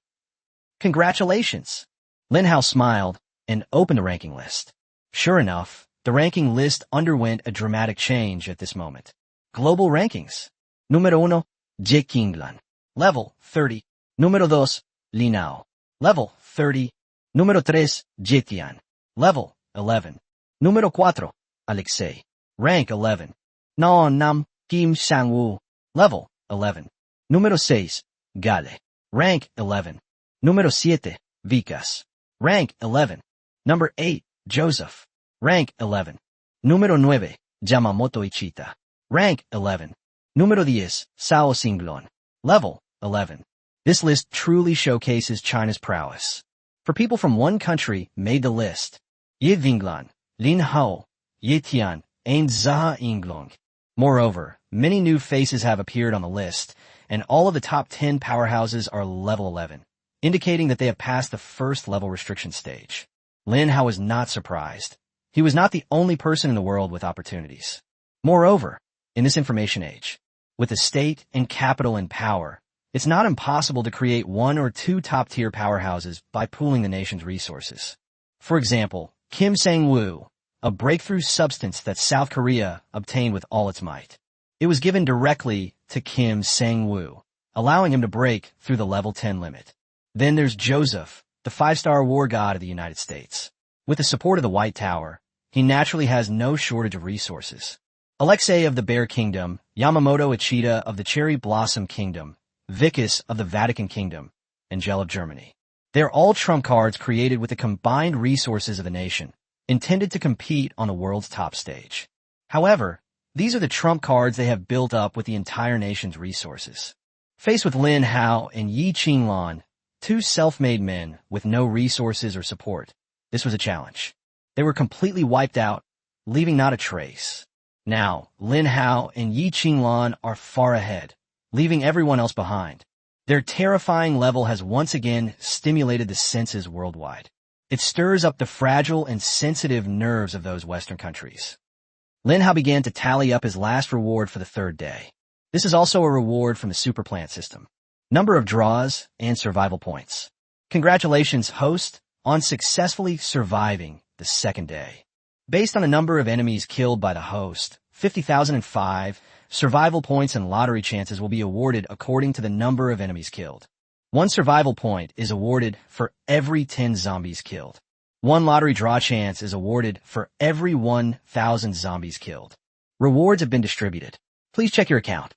Congratulations! Lin Hao smiled and opened the ranking list. Sure enough, the ranking list underwent a dramatic change at this moment. Global rankings. Número 1, Yi Qinglan. Level 30. Número 2, Lin Hao. Level 30. Número 3, Jetian. Level 11. Número 4, Alexei. Rank 11. Nao Nam Kim Sang-woo. Level 11. Número 6, Gale. Rank 11. Número 7, Vikas. Rank 11. Number 8, Joseph. Rank 11. Número 9, Yamamoto Ichita. Rank 11. Número 10, Sao Singlon. Level 11. This list truly showcases China's prowess. For people from one country made the list. Ye Vinglan, Lin Hao, Ye Tian, and Zaha Inglong. Moreover, many new faces have appeared on the list, and all of the top 10 powerhouses are level 11, indicating that they have passed the first level restriction stage. Lin Hao was not surprised. He was not the only person in the world with opportunities. Moreover, in this information age, with the state and capital in power, it's not impossible to create 1 or 2 top-tier powerhouses by pooling the nation's resources. For example, Kim Sang-woo, a breakthrough substance that South Korea obtained with all its might. It was given directly to Kim Sang-woo, allowing him to break through the level 10 limit. Then there's Joseph, the 5-star war god of the United States. With the support of the White Tower, he naturally has no shortage of resources. Alexei of the Bear Kingdom, Yamamoto Ichida of the Cherry Blossom Kingdom, Vikas of the Vatican Kingdom, and Gel of Germany. They're all trump cards created with the combined resources of the nation, intended to compete on the world's top stage. However, these are the trump cards they have built up with the entire nation's resources. Faced with Lin Hao and Yi Qinglan, two self-made men with no resources or support, this was a challenge. They were completely wiped out, leaving not a trace. Now, Lin Hao and Yi Qinglan are far ahead, leaving everyone else behind. Their terrifying level has once again stimulated the senses worldwide. It stirs up the fragile and sensitive nerves of those Western countries. Lin Hao began to tally up his last reward for the third day. This is also a reward from the super plant system. Number of draws and survival points. Congratulations, host, on successfully surviving the second day. Based on a number of enemies killed by the host, 50,005, survival points and lottery chances will be awarded according to the number of enemies killed. 1 survival point is awarded for every 10 zombies killed. 1 lottery draw chance is awarded for every 1,000 zombies killed. Rewards have been distributed. Please check your account.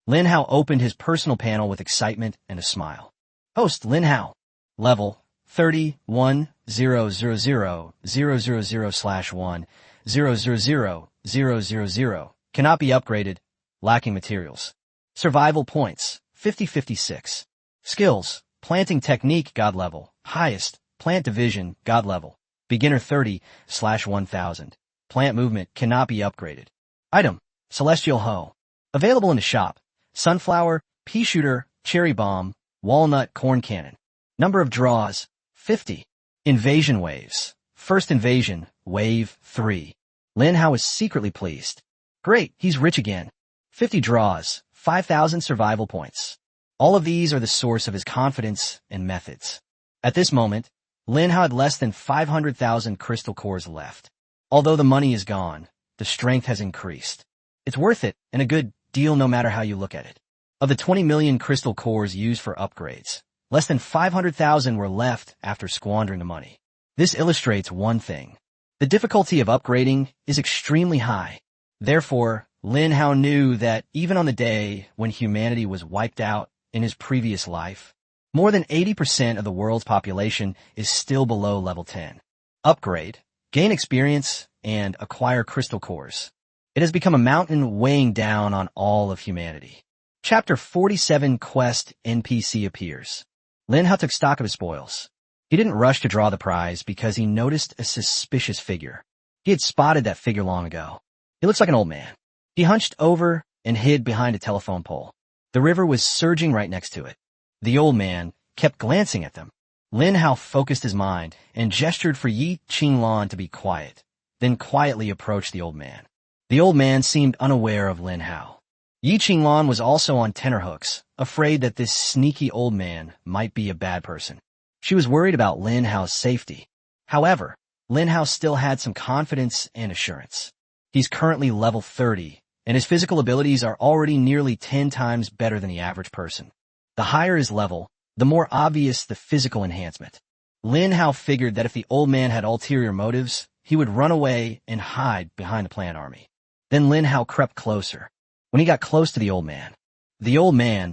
Lin Hao opened his personal panel with excitement and a smile. Host Lin Hao. Level 31,000/1,000,000. Cannot be upgraded. Lacking materials. Survival points 50-56. Skills. Planting technique God level. Highest. Plant division God level. Beginner 30/1000. Plant movement cannot be upgraded. Item. Celestial Hoe. Available in the shop. Sunflower, pea shooter, cherry bomb, walnut corn cannon. Number of draws 50. Invasion waves. First invasion, wave 3. Lin Hao is secretly pleased. Great, he's rich again. 50 draws, 5,000 survival points. All of these are the source of his confidence and methods. At this moment, Lin Hao had less than 500,000 crystal cores left. Although the money is gone, the strength has increased. It's worth it and a good deal no matter how you look at it. Of the 20 million crystal cores used for upgrades, less than 500,000 were left after squandering the money. This illustrates one thing. The difficulty of upgrading is extremely high. Therefore, Lin Hao knew that even on the day when humanity was wiped out in his previous life, more than 80% of the world's population is still below level 10. Upgrade, gain experience, and acquire crystal cores. It has become a mountain weighing down on all of humanity. Chapter 47 Quest NPC appears. Lin Hao took stock of his spoils. He didn't rush to draw the prize because he noticed a suspicious figure. He had spotted that figure long ago. He looks like an old man. He hunched over and hid behind a telephone pole. The river was surging right next to it. The old man kept glancing at them. Lin Hao focused his mind and gestured for Yi Qinglan to be quiet, then quietly approached the old man. The old man seemed unaware of Lin Hao. Yi Qinglan was also on tenterhooks, afraid that this sneaky old man might be a bad person. She was worried about Lin Hao's safety. However, Lin Hao still had some confidence and assurance. He's currently level 30, and his physical abilities are already nearly 10 times better than the average person. The higher his level, the more obvious the physical enhancement. Lin Hao figured that if the old man had ulterior motives, he would run away and hide behind the plant army. Then Lin Hao crept closer. When he got close to the old man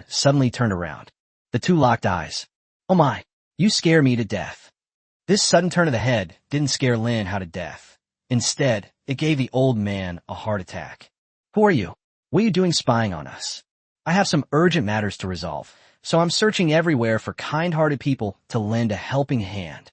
suddenly turned around. The two locked eyes. Oh my, you scare me to death. This sudden turn of the head didn't scare Lin Hao to death. Instead, it gave the old man a heart attack. Who are you? What are you doing spying on us? I have some urgent matters to resolve, so I'm searching everywhere for kind-hearted people to lend a helping hand.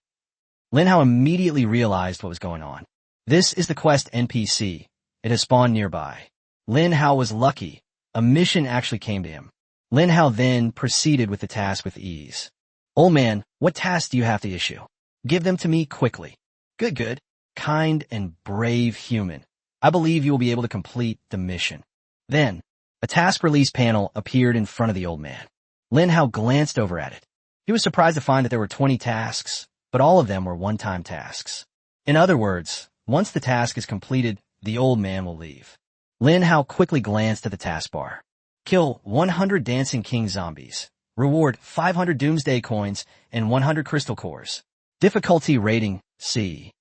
Lin Hao immediately realized what was going on. This is the quest NPC. It has spawned nearby. Lin Hao was lucky. A mission actually came to him. Lin Hao then proceeded with the task with ease. Old man, what tasks do you have to issue? Give them to me quickly. Good. Kind and brave human. I believe you will be able to complete the mission. Then, a task release panel appeared in front of the old man. Lin Hao glanced over at it. He was surprised to find that there were 20 tasks, but all of them were one-time tasks. In other words, once the task is completed, the old man will leave. Lin Hao quickly glanced at the taskbar. Kill 100 Dancing King zombies. Reward 500 Doomsday coins and 100 crystal cores. Difficulty rating C.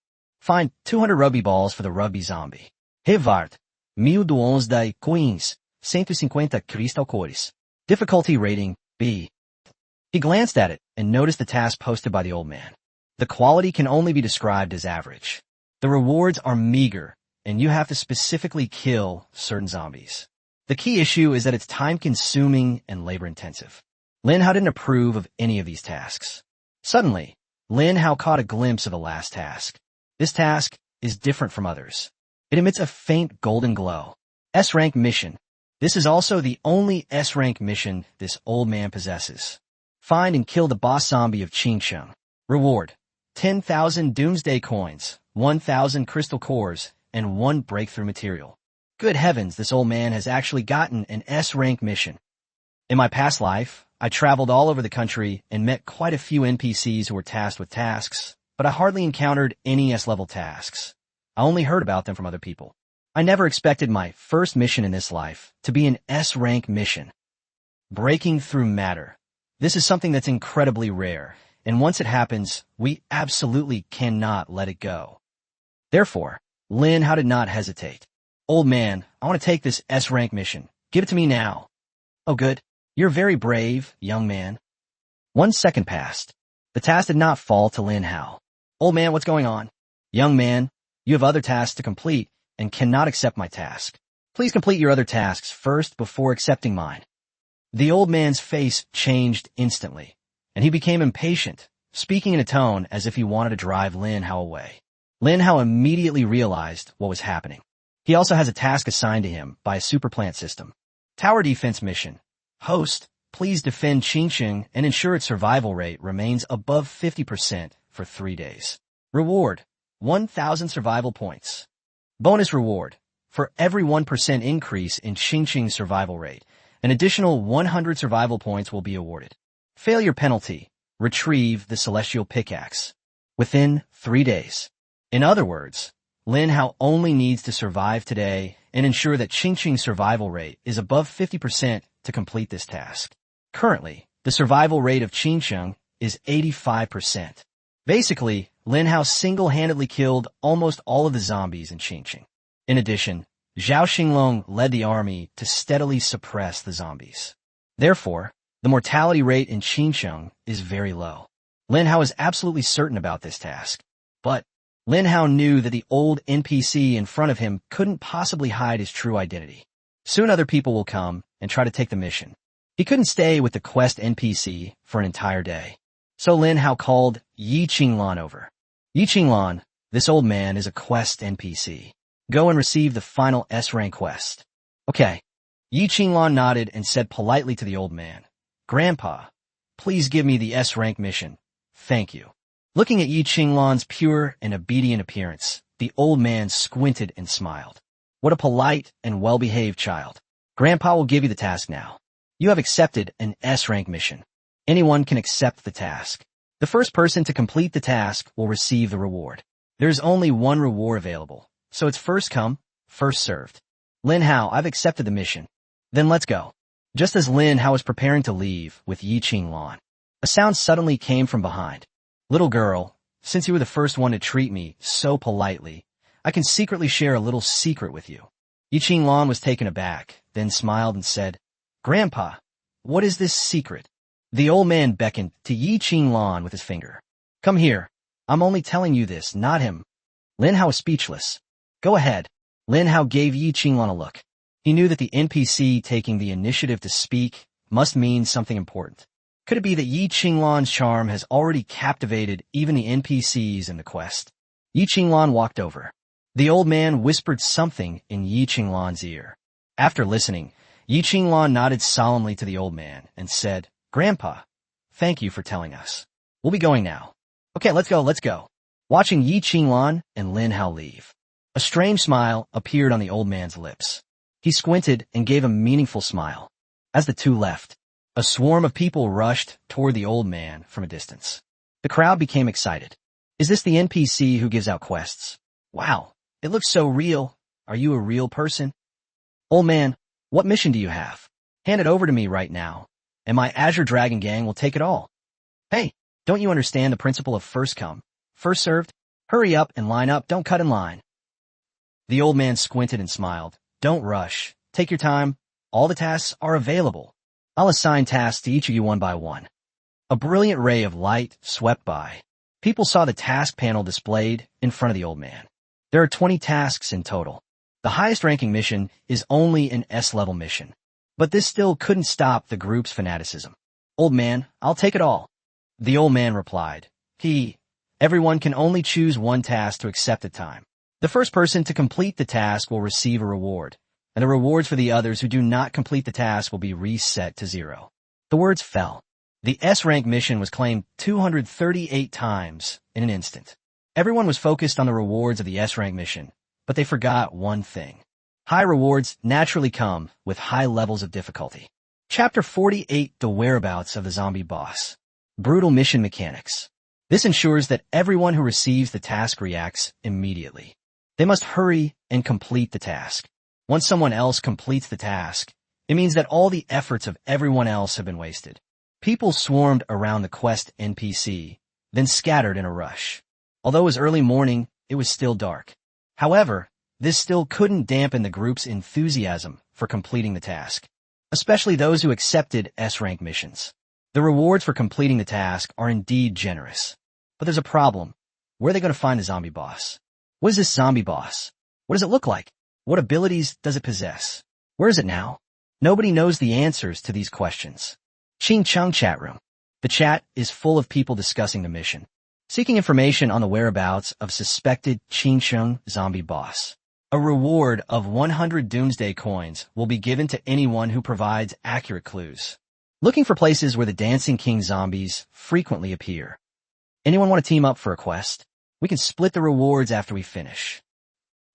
Find 200 rugby balls for the rugby zombie. Reward 1011 coins, 150 crystal cores. Difficulty rating B. He glanced at it and noticed the task posted by the old man. The quality can only be described as average. The rewards are meager, and you have to specifically kill certain zombies. The key issue is that it's time-consuming and labor-intensive. Lin Hao didn't approve of any of these tasks. Suddenly, Lin Hao caught a glimpse of the last task. This task is different from others. It emits a faint golden glow. S-rank mission. This is also the only S-rank mission this old man possesses. Find and kill the boss zombie of Qingsheng. Reward: 10,000 Doomsday Coins, 1,000 Crystal Cores, and 1 breakthrough material. Good heavens, this old man has actually gotten an S-rank mission. In my past life, I traveled all over the country and met quite a few NPCs who were tasked with tasks, but I hardly encountered any S-level tasks. I only heard about them from other people. I never expected my first mission in this life to be an S-rank mission. Breaking through matter. This is something that's incredibly rare, and once it happens, we absolutely cannot let it go. Therefore, Lin Hao did not hesitate. Old man, I want to take this S-rank mission. Give it to me now. Oh good. You're very brave, young man. 1 second passed. The task did not fall to Lin Hao. Old man, what's going on? Young man, you have other tasks to complete and cannot accept my task. Please complete your other tasks first before accepting mine. The old man's face changed instantly, and he became impatient, speaking in a tone as if he wanted to drive Lin Hao away. Lin Hao immediately realized what was happening. He also has a task assigned to him by a super plant system. Tower defense mission. Host, please defend Qingsheng and ensure its survival rate remains above 50% for 3 days. Reward: 1,000 survival points. Bonus reward: for every 1% increase in Qingsheng's survival rate, an additional 100 survival points will be awarded. Failure penalty: retrieve the celestial pickaxe within 3 days. In other words, Lin Hao only needs to survive today and ensure that Qingsheng's survival rate is above 50% to complete this task. Currently, the survival rate of Qingsheng is 85%. Basically, Lin Hao single-handedly killed almost all of the zombies in Qingsheng. In addition, Zhao Xinglong led the army to steadily suppress the zombies. Therefore, the mortality rate in Qingsheng is very low. Lin Hao is absolutely certain about this task. But Lin Hao knew that the old NPC in front of him couldn't possibly hide his true identity. Soon other people will come and try to take the mission. He couldn't stay with the quest NPC for an entire day. So Lin Hao called Yi Qinglan over. Yi Qinglan, this old man is a quest NPC. Go and receive the final S-rank quest. Okay. Yi Qinglan nodded and said politely to the old man, Grandpa, please give me the S-rank mission. Thank you. Looking at Yi Qinglan's pure and obedient appearance, the old man squinted and smiled. What a polite and well-behaved child. Grandpa will give you the task now. You have accepted an S-rank mission. Anyone can accept the task. The first person to complete the task will receive the reward. There's only one reward available, so it's first come, first served. Lin Hao, I've accepted the mission. Then let's go. Just as Lin Hao was preparing to leave with Yi Qinglan, a sound suddenly came from behind. Little girl, since you were the first one to treat me so politely, I can secretly share a little secret with you. Yi Qinglan was taken aback, then smiled and said, Grandpa, what is this secret? The old man beckoned to Yi Qinglan with his finger. Come here. I'm only telling you this, not him. Lin Hao was speechless. Go ahead. Lin Hao gave Yi Qinglan a look. He knew that the NPC taking the initiative to speak must mean something important. Could it be that Yi Qinglan's charm has already captivated even the NPCs in the quest? Yi Qinglan walked over. The old man whispered something in Yi Qinglan's ear. After listening, Yi Qinglan nodded solemnly to the old man and said, Grandpa, thank you for telling us. We'll be going now. Okay, let's go. Watching Yi Qinglan and Lin Hao leave, a strange smile appeared on the old man's lips. He squinted and gave a meaningful smile. As the two left, a swarm of people rushed toward the old man from a distance. The crowd became excited. Is this the NPC who gives out quests? Wow, it looks so real. Are you a real person? Old man, what mission do you have? Hand it over to me right now, and my Azure Dragon gang will take it all. Hey, don't you understand the principle of first come, first served? Hurry up and line up, don't cut in line. The old man squinted and smiled. Don't rush. Take your time. All the tasks are available. I'll assign tasks to each of you one by one. A brilliant ray of light swept by. People saw the task panel displayed in front of the old man. There are 20 tasks in total. The highest-ranking mission is only an S-level mission. But this still couldn't stop the group's fanaticism. "Old man, I'll take it all." The old man replied. Everyone can only choose one task to accept at a time. The first person to complete the task will receive a reward, and the rewards for the others who do not complete the task will be reset to 0. The words fell. The S-rank mission was claimed 238 times in an instant. Everyone was focused on the rewards of the S-rank mission, but they forgot one thing. High rewards naturally come with high levels of difficulty. Chapter 48: The Whereabouts of the Zombie Boss. Brutal mission mechanics. This ensures that everyone who receives the task reacts immediately. They must hurry and complete the task. Once someone else completes the task, it means that all the efforts of everyone else have been wasted. People swarmed around the quest NPC, then scattered in a rush. Although it was early morning, it was still dark. However, this still couldn't dampen the group's enthusiasm for completing the task, especially those who accepted S-rank missions. The rewards for completing the task are indeed generous. But there's a problem. Where are they going to find the zombie boss? What is this zombie boss? What does it look like? What abilities does it possess? Where is it now? Nobody knows the answers to these questions. Ching Chung chat room. The chat is full of people discussing the mission, seeking information on the whereabouts of suspected Ching Chung zombie boss. A reward of 100 Doomsday coins will be given to anyone who provides accurate clues. Looking for places where the Dancing King zombies frequently appear. Anyone want to team up for a quest? We can split the rewards after we finish.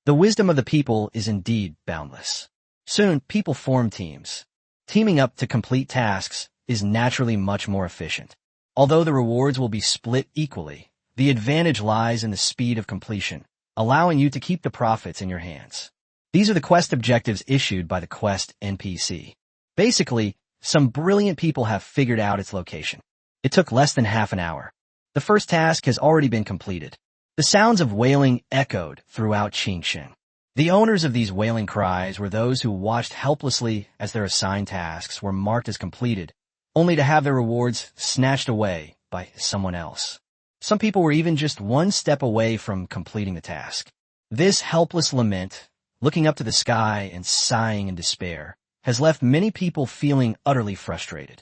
The wisdom of the people is indeed boundless. Soon, people form teams. Teaming up to complete tasks is naturally much more efficient. Although the rewards will be split equally, the advantage lies in the speed of completion, allowing you to keep the profits in your hands. These are the quest objectives issued by the quest NPC. Basically, some brilliant people have figured out its location. It took less than half an hour. The first task has already been completed. The sounds of wailing echoed throughout Qingxing. The owners of these wailing cries were those who watched helplessly as their assigned tasks were marked as completed, only to have their rewards snatched away by someone else. Some people were even just one step away from completing the task. This helpless lament, looking up to the sky and sighing in despair, has left many people feeling utterly frustrated.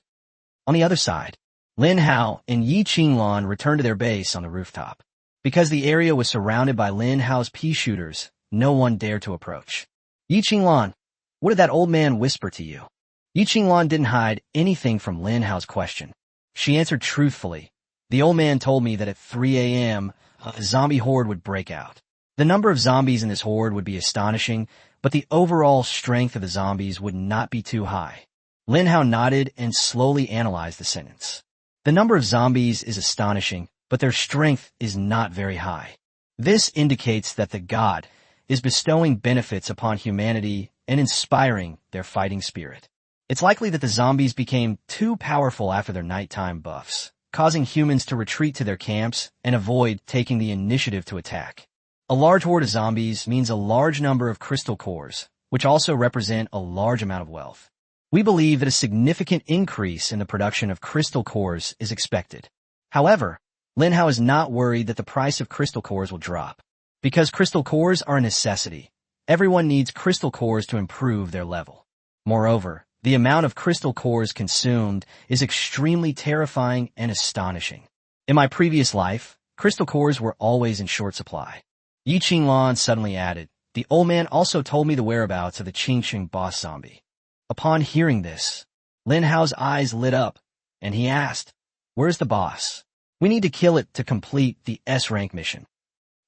On the other side, Lin Hao and Yi Qinglan returned to their base on the rooftop. Because the area was surrounded by Lin Hao's pea shooters, no one dared to approach. "Yi Qinglan, what did that old man whisper to you?" Yi Qinglan didn't hide anything from Lin Hao's question. She answered truthfully. "The old man told me that at 3 a.m., a zombie horde would break out. The number of zombies in this horde would be astonishing, but the overall strength of the zombies would not be too high." Lin Hao nodded and slowly analyzed the sentence. The number of zombies is astonishing, but their strength is not very high. This indicates that the god is bestowing benefits upon humanity and inspiring their fighting spirit. It's likely that the zombies became too powerful after their nighttime buffs, causing humans to retreat to their camps and avoid taking the initiative to attack. A large horde of zombies means a large number of crystal cores, which also represent a large amount of wealth. We believe that a significant increase in the production of crystal cores is expected. However, Lin Hao is not worried that the price of crystal cores will drop. Because crystal cores are a necessity, everyone needs crystal cores to improve their level. Moreover, the amount of crystal cores consumed is extremely terrifying and astonishing. In my previous life, crystal cores were always in short supply. Yi Qinglan suddenly added, "The old man also told me the whereabouts of the Qingxing boss zombie." Upon hearing this, Lin Hao's eyes lit up, and he asked, "Where's the boss? We need to kill it to complete the S-rank mission."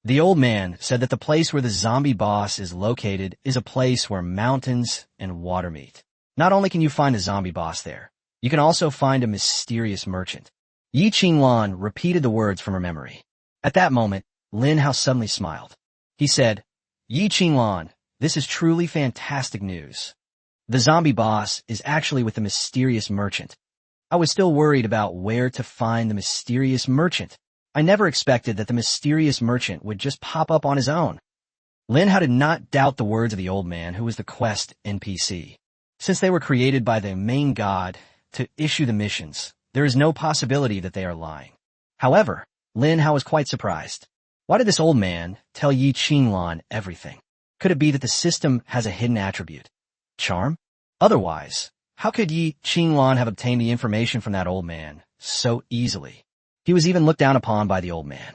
The old man said that the place where the zombie boss is located is a place where mountains and water meet. Not only can you find a zombie boss there, you can also find a mysterious merchant. Yi Qinglan repeated the words from her memory. At that moment, Lin Hao suddenly smiled. He said, "Yi Qinglan, this is truly fantastic news. The zombie boss is actually with the mysterious merchant." I was still worried about where to find the mysterious merchant. I never expected that the mysterious merchant would just pop up on his own. Lin Hao did not doubt the words of the old man, who was the quest NPC. Since they were created by the main god to issue the missions, There is no possibility that they are lying. However, Lin Hao was quite surprised. Why did this old man tell Yi Qinglan everything? Could it be that the system has a hidden attribute? Charm? Otherwise, how could Yi Qinglan have obtained the information from that old man so easily? He was even looked down upon by the old man.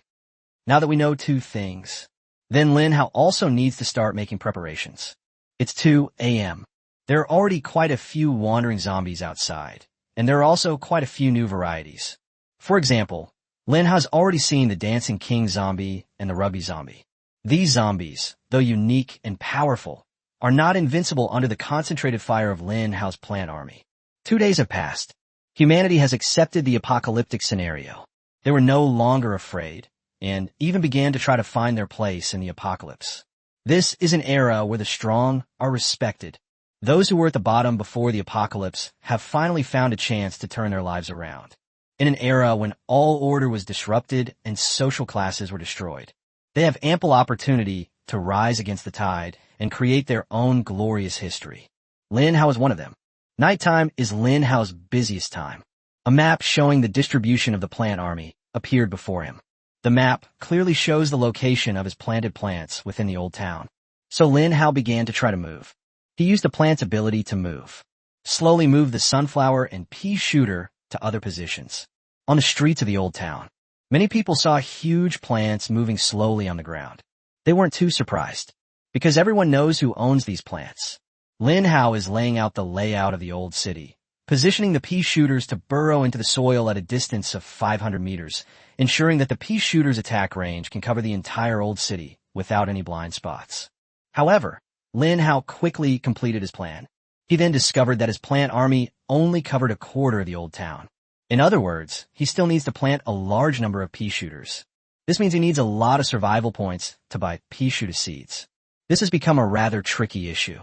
Now that we know two things, then Lin Hao also needs to start making preparations. It's 2 a.m. There are already quite a few wandering zombies outside, and there are also quite a few new varieties. For example, Lin Hao's already seen the Dancing King zombie and the Rugby zombie. These zombies, though unique and powerful, are not invincible under the concentrated fire of Lin Hao's plant army. 2 days have passed. Humanity has accepted the apocalyptic scenario. They were no longer afraid, and even began to try to find their place in the apocalypse. This is an era where the strong are respected. Those who were at the bottom before the apocalypse have finally found a chance to turn their lives around. In an era when all order was disrupted and social classes were destroyed, they have ample opportunity to rise against the tide and create their own glorious history. Lin Hao is one of them. Nighttime is Lin Hao's busiest time. A map showing the distribution of the plant army appeared before him. The map clearly shows the location of his planted plants within the old town. So Lin Hao began to try to move. He used the plant's ability to move. Slowly move the sunflower and pea shooter to other positions. On the streets of the old town, many people saw huge plants moving slowly on the ground. They weren't too surprised, because everyone knows who owns these plants. Lin Hao is laying out the layout of the old city, positioning the pea shooters to burrow into the soil at a distance of 500 meters, ensuring that the pea shooters' attack range can cover the entire old city without any blind spots. However, Lin Hao quickly completed his plan. He then discovered that his plant army only covered a quarter of the old town. In other words, he still needs to plant a large number of pea shooters. This means he needs a lot of survival points to buy pea shooter seeds. This has become a rather tricky issue.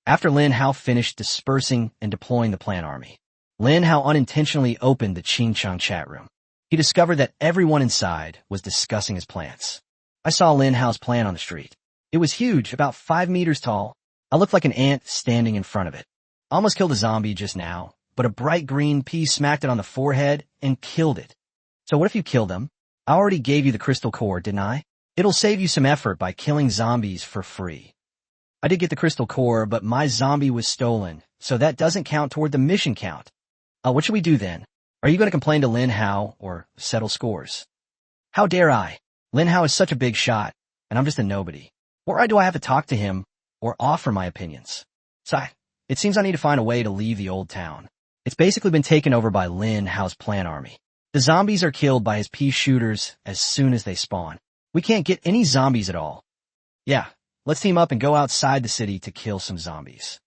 After Lin Hao finished dispersing and deploying the plant army, Lin Hao unintentionally opened the Qingcheng chat room. He discovered that everyone inside was discussing his plants. I saw Lin Hao's plant on the street. It was huge, about 5 meters tall. I looked like an ant standing in front of it. I almost killed a zombie just now, but a bright green pea smacked it on the forehead and killed it. So what if you killed them? I already gave you the crystal core, didn't I? It'll save you some effort by killing zombies for free. I did get the crystal core, but my zombie was stolen, so that doesn't count toward the mission count. What should we do then? Are you going to complain to Lin Hao or settle scores? How dare I? Lin Hao is such a big shot, and I'm just a nobody. Why do I have to talk to him or offer my opinions? It seems I need to find a way to leave the old town. It's basically been taken over by Lin Hao's plant army. The zombies are killed by his pea shooters as soon as they spawn. We can't get any zombies at all. Yeah, let's team up and go outside the city to kill some zombies.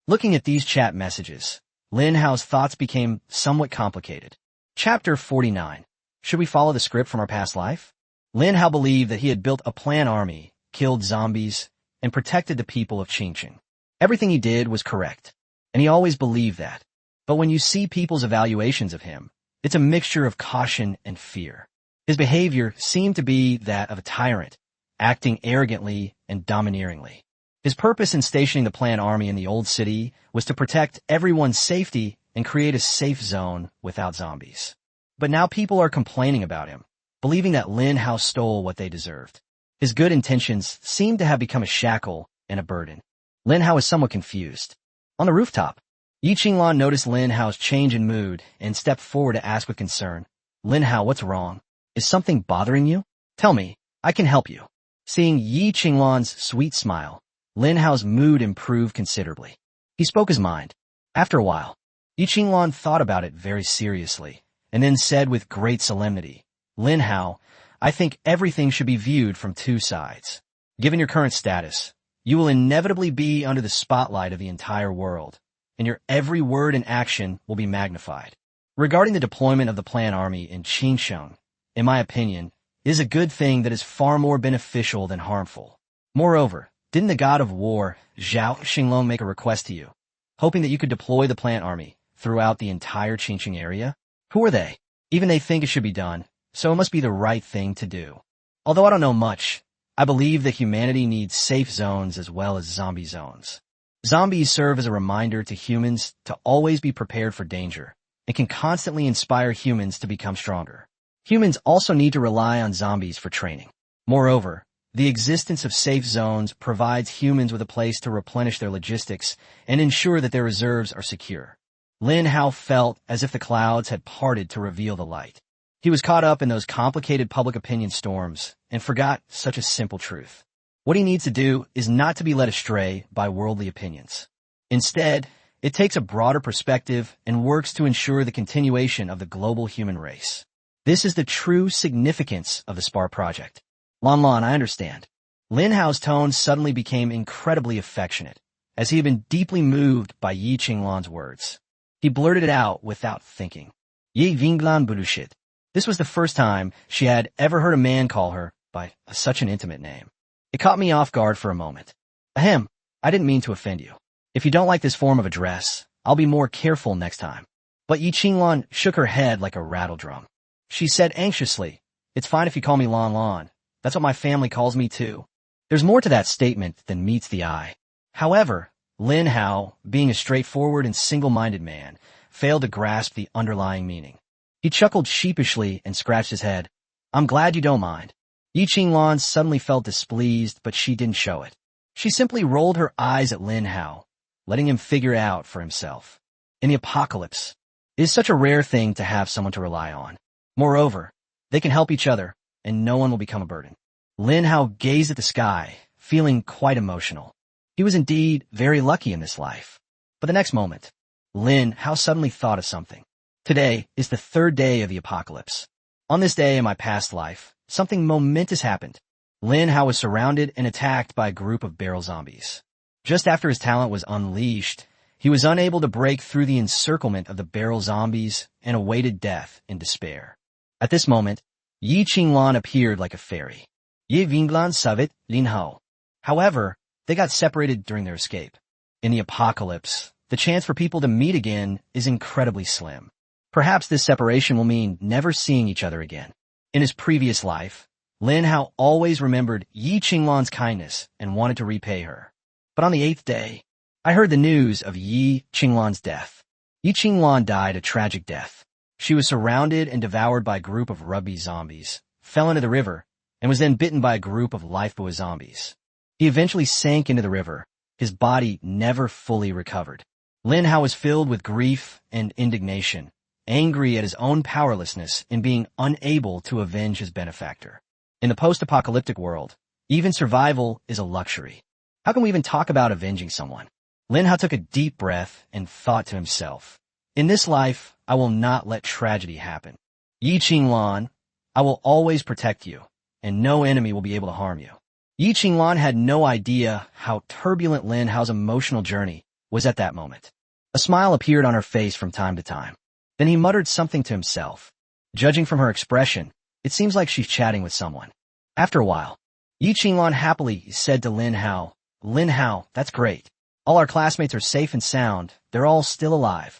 Looking at these chat messages, Lin Hao's thoughts became somewhat complicated. Chapter 49. Should we follow the script from our past life? Lin Hao believed that he had built a plant army, killed zombies, and protected the people of Qingcheng. Everything he did was correct, and he always believed that. But when you see people's evaluations of him, it's a mixture of caution and fear. His behavior seemed to be that of a tyrant, acting arrogantly and domineeringly. His purpose in stationing the plant army in the old city was to protect everyone's safety and create a safe zone without zombies. But now people are complaining about him, believing that Lin Hao stole what they deserved. His good intentions seem to have become a shackle and a burden. Lin Hao is somewhat confused. On the rooftop, Yi Qinglan noticed Lin Hao's change in mood and stepped forward to ask with concern, Lin Hao, what's wrong? Is something bothering you? Tell me, I can help you. Seeing Yi Qinglan's sweet smile, Lin Hao's mood improved considerably. He spoke his mind. After a while, Yi Qinglan thought about it very seriously, and then said with great solemnity, Lin Hao, I think everything should be viewed from two sides. Given your current status, you will inevitably be under the spotlight of the entire world, and your every word and action will be magnified. Regarding the deployment of the plant army in Qingcheng, in my opinion, it is a good thing that is far more beneficial than harmful. Moreover, didn't the god of war, Zhao Xinglong, make a request to you, hoping that you could deploy the plant army throughout the entire Qingcheng area? Who are they? Even they think it should be done, so it must be the right thing to do. Although I don't know much, I believe that humanity needs safe zones as well as zombie zones. Zombies serve as a reminder to humans to always be prepared for danger, and can constantly inspire humans to become stronger. Humans also need to rely on zombies for training. Moreover, the existence of safe zones provides humans with a place to replenish their logistics and ensure that their reserves are secure. Lin Hao felt as if the clouds had parted to reveal the light. He was caught up in those complicated public opinion storms and forgot such a simple truth. What he needs to do is not to be led astray by worldly opinions. Instead, it takes a broader perspective and works to ensure the continuation of the global human race. This is the true significance of the SPAR project. Lan, I understand. Lin Hao's tone suddenly became incredibly affectionate, as he had been deeply moved by Yi Qinglan's words. He blurted it out without thinking. Yi Vinglan Bullshit. This was the first time she had ever heard a man call her by such an intimate name. It caught me off guard for a moment. Ahem, I didn't mean to offend you. If you don't like this form of address, I'll be more careful next time. But Yi Qinglan shook her head like a rattle drum. She said anxiously, It's fine if you call me Lan. That's what my family calls me too. There's more to that statement than meets the eye. However, Lin Hao, being a straightforward and single-minded man, failed to grasp the underlying meaning. He chuckled sheepishly and scratched his head. I'm glad you don't mind. Yi Qinglan suddenly felt displeased, but she didn't show it. She simply rolled her eyes at Lin Hao, letting him figure it out for himself. In the apocalypse, it is such a rare thing to have someone to rely on. Moreover, they can help each other, and no one will become a burden. Lin Hao gazed at the sky, feeling quite emotional. He was indeed very lucky in this life. But the next moment, Lin Hao suddenly thought of something. Today is the third day of the apocalypse. On this day in my past life, something momentous happened. Lin Hao was surrounded and attacked by a group of barrel zombies. Just after his talent was unleashed, he was unable to break through the encirclement of the barrel zombies and awaited death in despair. At this moment, Yi Qinglan appeared like a fairy. Ye Vinglan Savit Lin Hao. However, they got separated during their escape. In the apocalypse, the chance for people to meet again is incredibly slim. Perhaps this separation will mean never seeing each other again. In his previous life, Lin Hao always remembered Yi Qinglan's kindness and wanted to repay her. But on the 8th day, I heard the news of Yi Qinglan's death. Yi Qinglan died a tragic death. She was surrounded and devoured by a group of rugby zombies, fell into the river, and was then bitten by a group of lifeboat zombies. He eventually sank into the river. His body never fully recovered. Lin Hao was filled with grief and indignation, angry at his own powerlessness in being unable to avenge his benefactor. In the post-apocalyptic world, even survival is a luxury. How can we even talk about avenging someone? Lin Hao took a deep breath and thought to himself, In this life, I will not let tragedy happen. Yi Qinglan, I will always protect you, and no enemy will be able to harm you. Yi Qinglan had no idea how turbulent Lin Hao's emotional journey was at that moment. A smile appeared on her face from time to time. Then he muttered something to himself. Judging from her expression, it seems like she's chatting with someone. After a while, Yi Qinglan happily said to Lin Hao, Lin Hao, that's great. All our classmates are safe and sound. They're all still alive.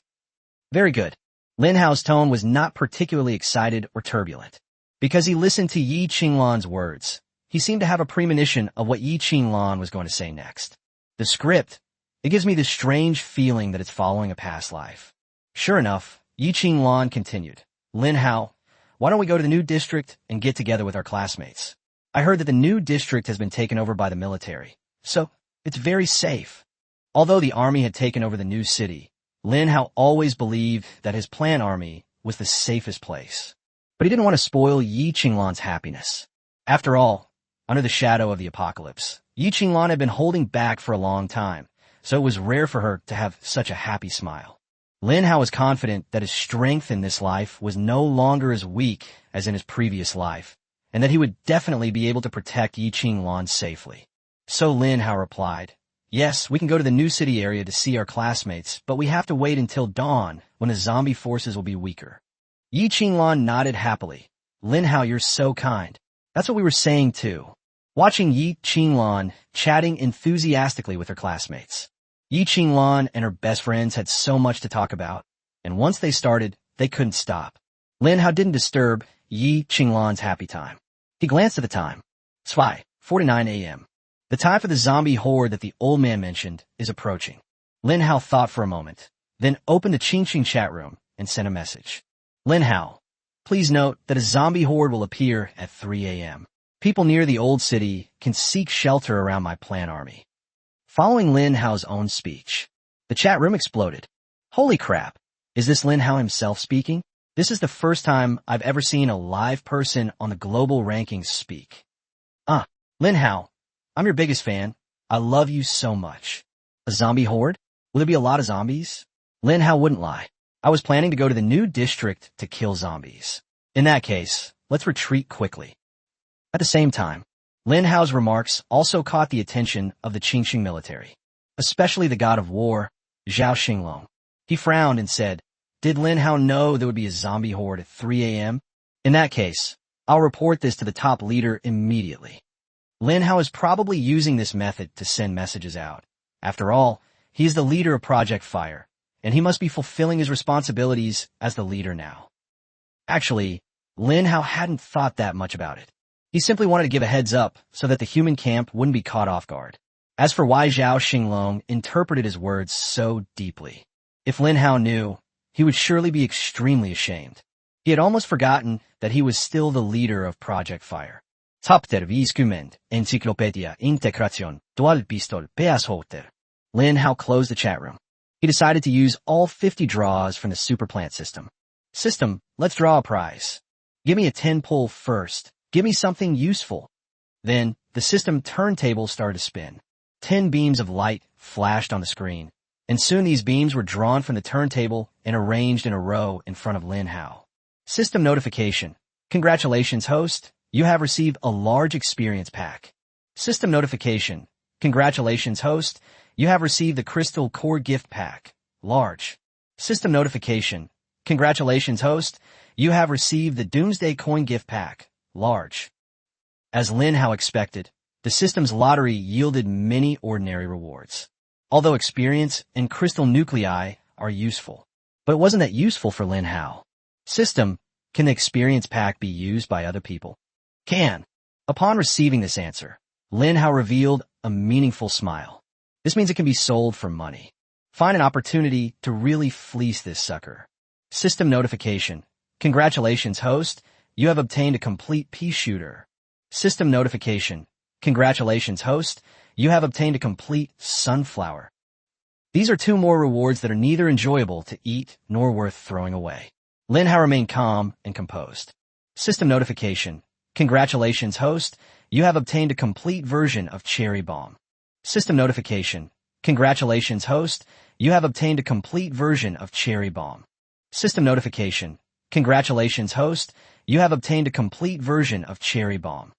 Very good. Lin Hao's tone was not particularly excited or turbulent. Because he listened to Yi Qinglan's words, he seemed to have a premonition of what Yi Qinglan was going to say next. The script, it gives me this strange feeling that it's following a past life. Sure enough, Yi Qinglan continued, Lin Hao, why don't we go to the new district and get together with our classmates? I heard that the new district has been taken over by the military, so it's very safe. Although the army had taken over the new city, Lin Hao always believed that his clan army was the safest place. But he didn't want to spoil Yi Qinglan's happiness. After all, under the shadow of the apocalypse, Yi Qinglan had been holding back for a long time, so it was rare for her to have such a happy smile. Lin Hao was confident that his strength in this life was no longer as weak as in his previous life, and that he would definitely be able to protect Yi Qinglan safely. So Lin Hao replied, Yes, we can go to the new city area to see our classmates, but we have to wait until dawn when the zombie forces will be weaker. Yi Qinglan nodded happily. Lin Hao, you're so kind. That's what we were saying too. Watching Yi Qinglan chatting enthusiastically with her classmates. Yi Qinglan and her best friends had so much to talk about, and once they started, they couldn't stop. Lin Hao didn't disturb Yi Qinglan's happy time. He glanced at the time. It's 5:49 a.m. The time for the zombie horde that the old man mentioned is approaching. Lin Hao thought for a moment, then opened the Qingqing chat room and sent a message. Lin Hao, please note that a zombie horde will appear at 3 a.m. People near the old city can seek shelter around my plant army. Following Lin Hao's own speech, the chat room exploded. Holy crap, is this Lin Hao himself speaking? This is the first time I've ever seen a live person on the global rankings speak. Lin Hao, I'm your biggest fan. I love you so much. A zombie horde? Will there be a lot of zombies? Lin Hao wouldn't lie. I was planning to go to the new district to kill zombies. In that case, let's retreat quickly. At the same time, Lin Hao's remarks also caught the attention of the Qingxing military, especially the god of war, Zhao Xinglong. He frowned and said, did Lin Hao know there would be a zombie horde at 3 a.m.? In that case, I'll report this to the top leader immediately. Lin Hao is probably using this method to send messages out. After all, he is the leader of Project Fire, and he must be fulfilling his responsibilities as the leader now. Actually, Lin Hao hadn't thought that much about it. He simply wanted to give a heads up so that the human camp wouldn't be caught off guard. As for why Zhao Xinglong interpreted his words so deeply, if Lin Hao knew, he would surely be extremely ashamed. He had almost forgotten that he was still the leader of Project Fire. Tapter viscument, encyclopedia, integración, dual pistol, peas hoter. Lin Hao closed the chat room. He decided to use all 50 draws from the superplant system. System, let's draw a prize. Give me a 10 pull first. Give me something useful. Then, the system turntable started to spin. 10 beams of light flashed on the screen, and soon these beams were drawn from the turntable and arranged in a row in front of Lin Hao. System notification. Congratulations, host. You have received a large experience pack. System notification. Congratulations, host. You have received the Crystal Core Gift Pack. Large. System notification. Congratulations, host. You have received the Doomsday Coin Gift Pack. Large. As Lin Hao expected, the system's lottery yielded many ordinary rewards. Although experience and crystal nuclei are useful. But it wasn't that useful for Lin Hao. System, can the experience pack be used by other people? Can. Upon receiving this answer, Lin Hao revealed a meaningful smile. This means it can be sold for money. Find an opportunity to really fleece this sucker. System notification. Congratulations, host. You have obtained a complete pea shooter. System notification. Congratulations, host. You have obtained a complete sunflower. These are 2 more rewards that are neither enjoyable to eat nor worth throwing away. Lin Hao remained calm and composed. System notification. Congratulations, host. You have obtained a complete version of Cherry Bomb. System notification. Congratulations, host. You have obtained a complete version of Cherry Bomb. System notification. Congratulations, host. You have obtained a complete version of Cherry Bomb.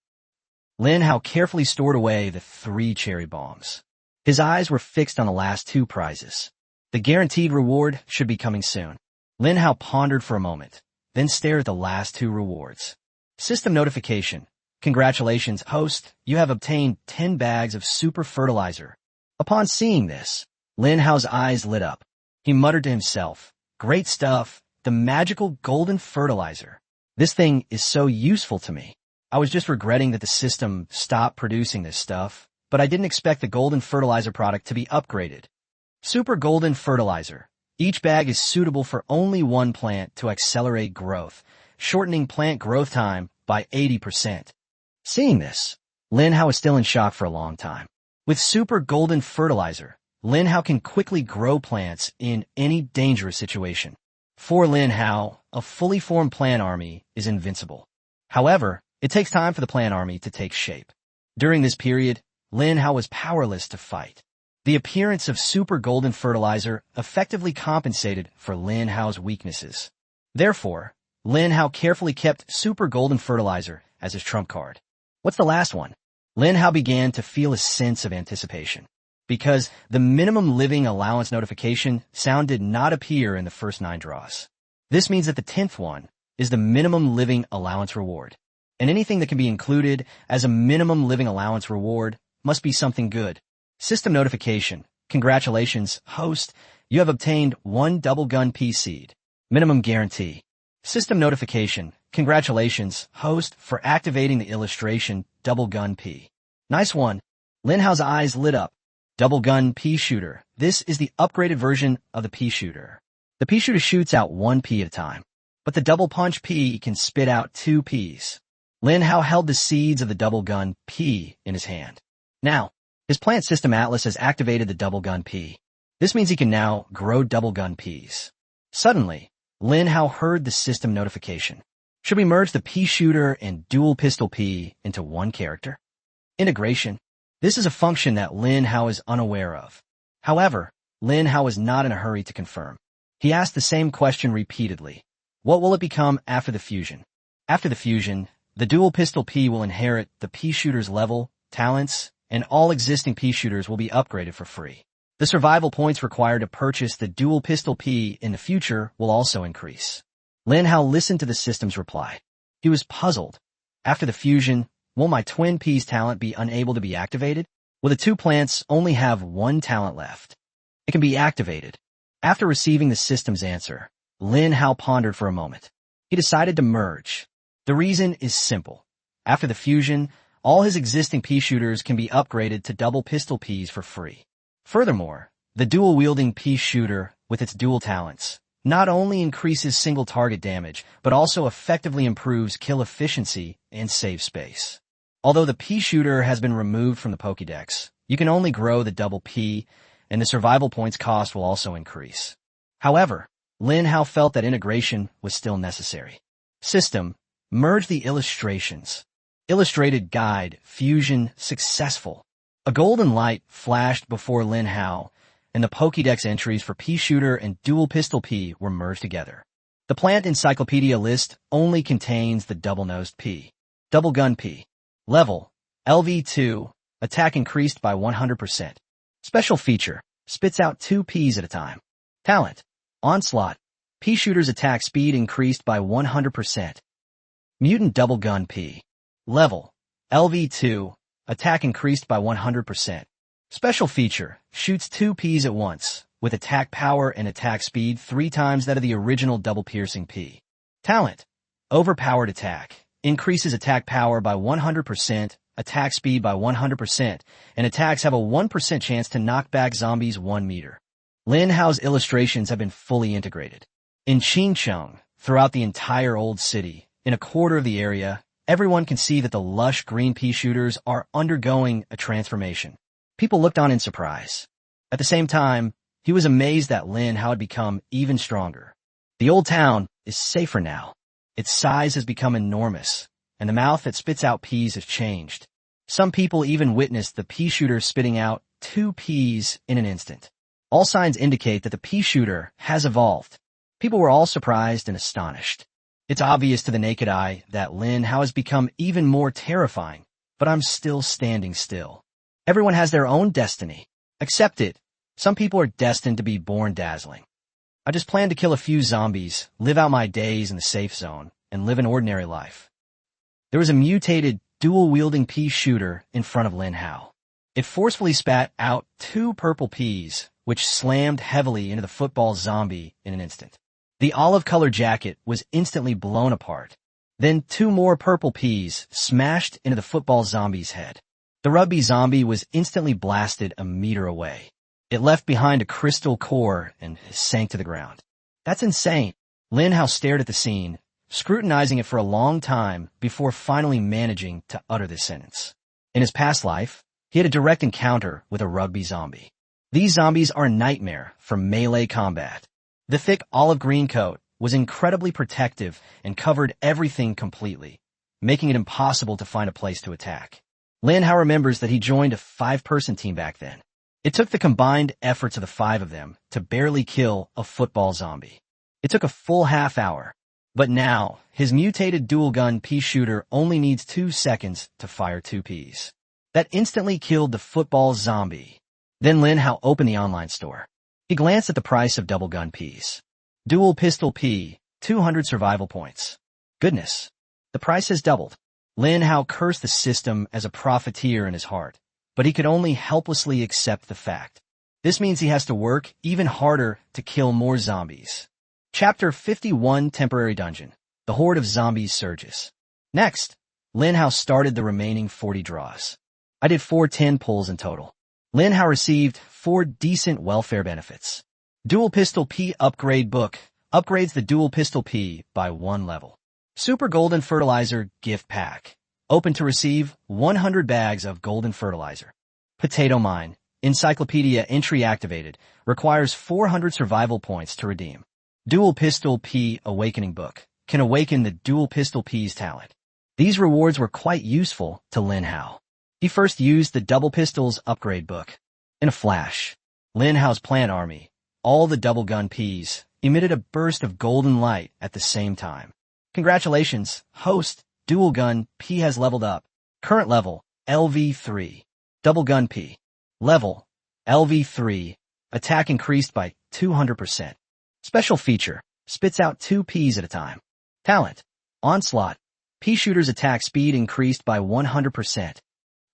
Lin Hao carefully stored away the 3 cherry bombs. His eyes were fixed on the last 2 prizes. The guaranteed reward should be coming soon. Lin Hao pondered for a moment, then stared at the last 2 rewards. System notification. Congratulations, host. You have obtained 10 bags of super fertilizer. Upon seeing this, Lin Hao's eyes lit up. He muttered to himself, great stuff, the magical golden fertilizer. This thing is so useful to me. I was just regretting that the system stopped producing this stuff, but I didn't expect the golden fertilizer product to be upgraded. Super golden fertilizer. Each bag is suitable for only 1 plant to accelerate growth, shortening plant growth time by 80%. Seeing this, Lin Hao was still in shock for a long time. With super golden fertilizer, Lin Hao can quickly grow plants in any dangerous situation. For Lin Hao, a fully formed plant army is invincible. However, it takes time for the plant army to take shape. During this period, Lin Hao was powerless to fight. The appearance of super golden fertilizer effectively compensated for Lin Hao's weaknesses. Therefore, Lin Hao carefully kept super golden fertilizer as his trump card. What's the last one? Lin Hao began to feel a sense of anticipation, because the minimum living allowance notification sound did not appear in the first 9 draws. This means that the 10th one is the minimum living allowance reward, and anything that can be included as a minimum living allowance reward must be something good. System notification. Congratulations, host. You have obtained 1 double gun P seed. Minimum guarantee. System notification. Congratulations, host, for activating the illustration Double Gun P. Nice one. Lin Hao's eyes lit up. Double Gun P Shooter. This is the upgraded version of the P Shooter. The pea shooter shoots out 1 pea at a time, but the double punch pea can spit out 2 peas. Lin Hao held the seeds of the double gun pea in his hand. Now, his plant system atlas has activated the double gun pea. This means he can now grow double gun peas. Suddenly, Lin Hao heard the system notification. Should we merge the pea shooter and dual pistol pea into one character? Integration. This is a function that Lin Hao is unaware of. However, Lin Hao is not in a hurry to confirm. He asked the same question repeatedly. What will it become after the fusion? After the fusion, the dual pistol pea will inherit the pea shooter's level, talents, and all existing pea shooters will be upgraded for free. The survival points required to purchase the dual pistol pea in the future will also increase. Lin Hao listened to the system's reply. He was puzzled. After the fusion, will my twin pea's talent be unable to be activated? Will the 2 plants only have 1 talent left? It can be activated. After receiving the system's answer, Lin Hao pondered for a moment. He decided to merge. The reason is simple. After the fusion, all his existing pea shooters can be upgraded to double pistol peas for free. Furthermore, the dual-wielding pea shooter, with its dual talents, not only increases single target damage, but also effectively improves kill efficiency and save space. Although the pea shooter has been removed from the Pokédex, you can only grow the double pea, and the survival points cost will also increase. However, Lin Hao felt that integration was still necessary. System, merge the illustrations. Illustrated guide, fusion, successful. A golden light flashed before Lin Hao, and the Pokédex entries for pea shooter and dual pistol pea were merged together. The plant encyclopedia list only contains the double-nosed pea. Double gun pea. Level, LV2, attack increased by 100%. Special feature, spits out 2 peas at a time. Talent, onslaught, pea shooter's attack speed increased by 100%. Mutant double gun pea. Level, LV2, attack increased by 100%. Special feature, shoots 2 peas at once, with attack power and attack speed 3 times that of the original double piercing pea. Talent, overpowered attack, increases attack power by 100%, attack speed by 100%, and attacks have a 1% chance to knock back zombies 1 meter. Lin Hao's illustrations have been fully integrated. In Qingcheng, throughout the entire old city, in a quarter of the area, everyone can see that the lush green pea shooters are undergoing a transformation. People looked on in surprise. At the same time, he was amazed that Lin Hao had become even stronger. The old town is safer now. Its size has become enormous, and the mouth that spits out peas has changed. Some people even witnessed the pea shooter spitting out 2 peas in an instant. All signs indicate that the pea shooter has evolved. People were all surprised and astonished. It's obvious to the naked eye that Lin Hao has become even more terrifying, but I'm still standing still. Everyone has their own destiny. Accept it. Some people are destined to be born dazzling. I just plan to kill a few zombies, live out my days in the safe zone, and live an ordinary life. There was a mutated, dual-wielding pea shooter in front of Lin Hao. It forcefully spat out 2 purple peas, which slammed heavily into the football zombie in an instant. The olive-colored jacket was instantly blown apart. Then 2 more purple peas smashed into the football zombie's head. The rugby zombie was instantly blasted a meter away. It left behind a crystal core and sank to the ground. That's insane. Lin Hao stared at the scene, scrutinizing it for a long time before finally managing to utter this sentence. In his past life, he had a direct encounter with a rugby zombie. These zombies are a nightmare for melee combat. The thick olive green coat was incredibly protective and covered everything completely, making it impossible to find a place to attack. Lin Hao remembers that he joined a 5-person team back then. It took the combined efforts of the 5 of them to barely kill a football zombie. It took a full half hour. But now, his mutated dual-gun pea shooter only needs 2 seconds to fire 2 peas. That instantly killed the football zombie. Then Lin Hao opened the online store. He glanced at the price of double-gun peas. Dual pistol pea, 200 survival points. Goodness, the price has doubled. Lin Hao cursed the system as a profiteer in his heart, but he could only helplessly accept the fact. This means he has to work even harder to kill more zombies. Chapter 51 Temporary Dungeon. The horde of zombies surges. Next, Lin Hao started the remaining 40 draws. I did 4 10 pulls in total. Lin Hao received 4 decent welfare benefits. Dual Pistol P Upgrade Book upgrades the Dual Pistol P by 1 level. Super Golden Fertilizer Gift Pack. Open to receive 100 bags of golden fertilizer. Potato Mine. Encyclopedia entry activated. Requires 400 survival points to redeem. Dual Pistol P Awakening Book. Can awaken the Dual Pistol P's talent. These rewards were quite useful to Lin Hao. He first used the Double Pistols Upgrade Book. In a flash, Lin Hao's plant army, all the double gun Ps, emitted a burst of golden light at the same time. Congratulations, host, Dual Gun P has leveled up. Current level, LV3. Double Gun P. Level, LV3. Attack increased by 200%. Special feature, spits out 2 Ps at a time. Talent, Onslaught. P shooter's attack speed increased by 100%.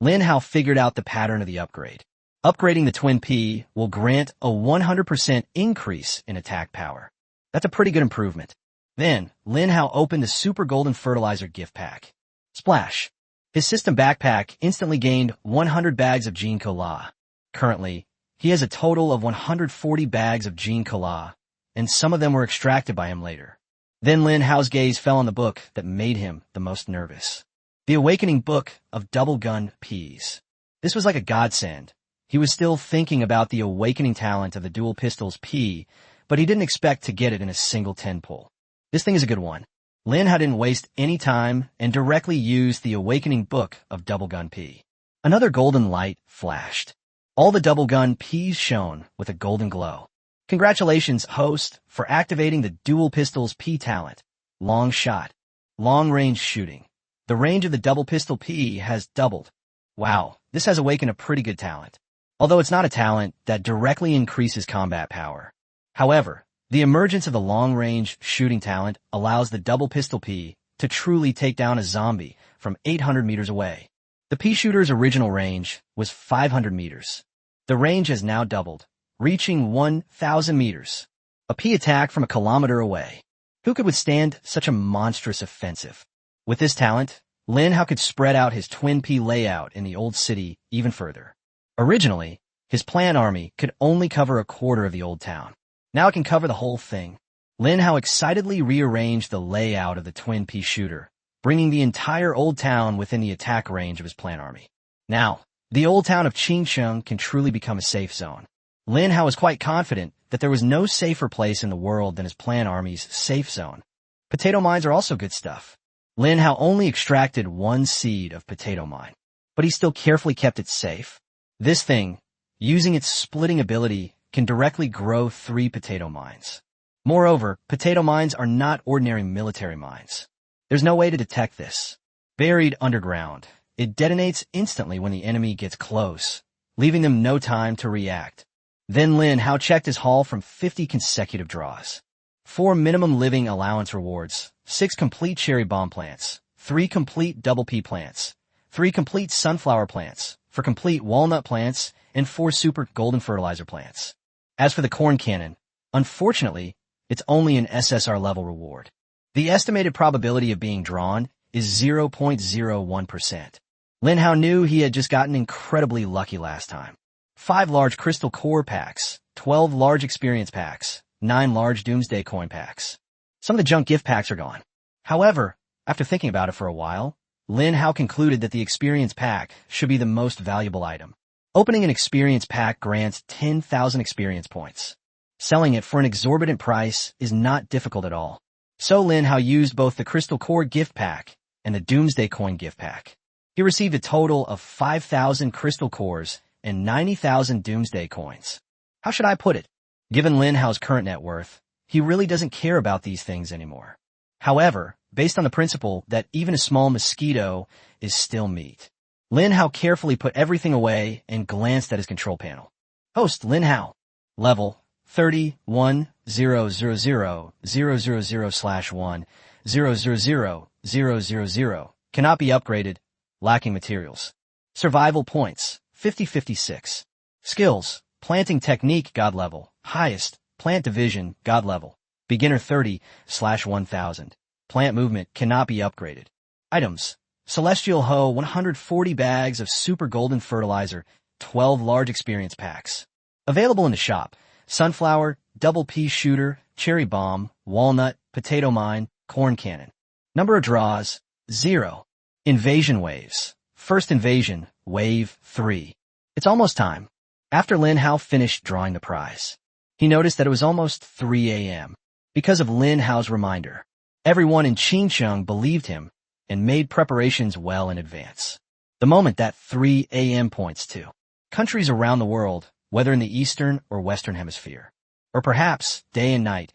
Lin Hao figured out the pattern of the upgrade. Upgrading the Twin P will grant a 100% increase in attack power. That's a pretty good improvement. Then, Lin Hao opened the Super Golden Fertilizer Gift Pack. Splash. His system backpack instantly gained 100 bags of Gene Cola. Currently, he has a total of 140 bags of Gene Cola, and some of them were extracted by him later. Then Lin Hao's gaze fell on the book that made him the most nervous. The Awakening Book of Double Gun Ps. This was like a godsend. He was still thinking about the awakening talent of the Dual Pistols P, but he didn't expect to get it in a single 10 pull. This thing is a good one. Lin Hao didn't waste any time and directly used the Awakening Book of Double Gun P. Another golden light flashed. All the Double Gun Ps shone with a golden glow. Congratulations, host, for activating the Dual Pistols P talent. Long shot. Long range shooting. The range of the Double Pistol P has doubled. Wow, this has awakened a pretty good talent. Although it's not a talent that directly increases combat power. However, the emergence of the long-range shooting talent allows the Double Pistol P to truly take down a zombie from 800 meters away. The P shooter's original range was 500 meters. The range has now doubled, reaching 1,000 meters. A P attack from a kilometer away. Who could withstand such a monstrous offensive? With this talent, Lin Hao could spread out his Twin P layout in the old city even further. Originally, his plant army could only cover a quarter of the old town. Now it can cover the whole thing. Lin Hao excitedly rearranged the layout of the Twin P shooter, bringing the entire old town within the attack range of his plant army. Now, the old town of Qingcheng can truly become a safe zone. Lin Hao was quite confident that there was no safer place in the world than his plant army's safe zone. Potato mines are also good stuff. Lin Hao only extracted 1 seed of potato mine, but he still carefully kept it safe. This thing, using its splitting ability, can directly grow 3 potato mines. Moreover, potato mines are not ordinary military mines. There's no way to detect this. Buried underground, it detonates instantly when the enemy gets close, leaving them no time to react. Then Lin Hao checked his haul from 50 consecutive draws. 4 minimum living allowance rewards, 6 complete cherry bomb plants, 3 complete double P plants, 3 complete sunflower plants, for complete walnut plants, and 4 super golden fertilizer plants. As for the corn cannon, unfortunately, it's only an SSR level reward. The estimated probability of being drawn is 0.01%. Lin Hao knew he had just gotten incredibly lucky last time. 5 large crystal core packs, 12 large experience packs, 9 large doomsday coin packs. Some of the junk gift packs are gone. However, after thinking about it for a while, Lin Hao concluded that the experience pack should be the most valuable item. Opening an experience pack grants 10,000 experience points. Selling it for an exorbitant price is not difficult at all. So Lin Hao used both the Crystal Core gift pack and the Doomsday Coin gift pack. He received a total of 5,000 Crystal Cores and 90,000 Doomsday Coins. How should I put it? Given Lin Hao's current net worth, he really doesn't care about these things anymore. However, based on the principle that even a small mosquito is still meat, Lin Hao carefully put everything away and glanced at his control panel. Host Lin Hao. Level 31,000/1,000,000. Cannot be upgraded. Lacking materials. Survival points 50-56. Skills. Planting technique God level. Highest. Plant division God level. Beginner 30/1000. Plant movement cannot be upgraded. Items. Celestial Hoe 140 bags of super golden fertilizer, 12 large experience packs. Available in the shop. Sunflower, double pea shooter, cherry bomb, walnut, potato mine, corn cannon. Number of draws, 0. Invasion waves. First invasion, wave 3. It's almost time. After Lin Hao finished drawing the prize, he noticed that it was almost 3 a.m. Because of Lin Hao's reminder, everyone in Qingcheng believed him and made preparations well in advance. The moment that 3 a.m. points to, countries around the world, whether in the Eastern or Western Hemisphere, or perhaps day and night,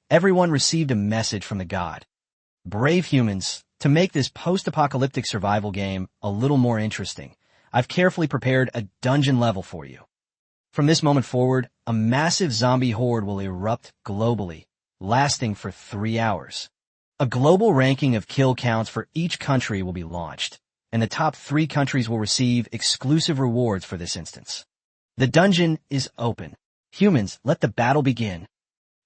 everyone received a message from the god. Brave humans, to make this post-apocalyptic survival game a little more interesting, I've carefully prepared a dungeon level for you. From this moment forward, a massive zombie horde will erupt globally, lasting for 3 hours. A global ranking of kill counts for each country will be launched, and the top 3 countries will receive exclusive rewards for this instance. The dungeon is open. Humans, let the battle begin.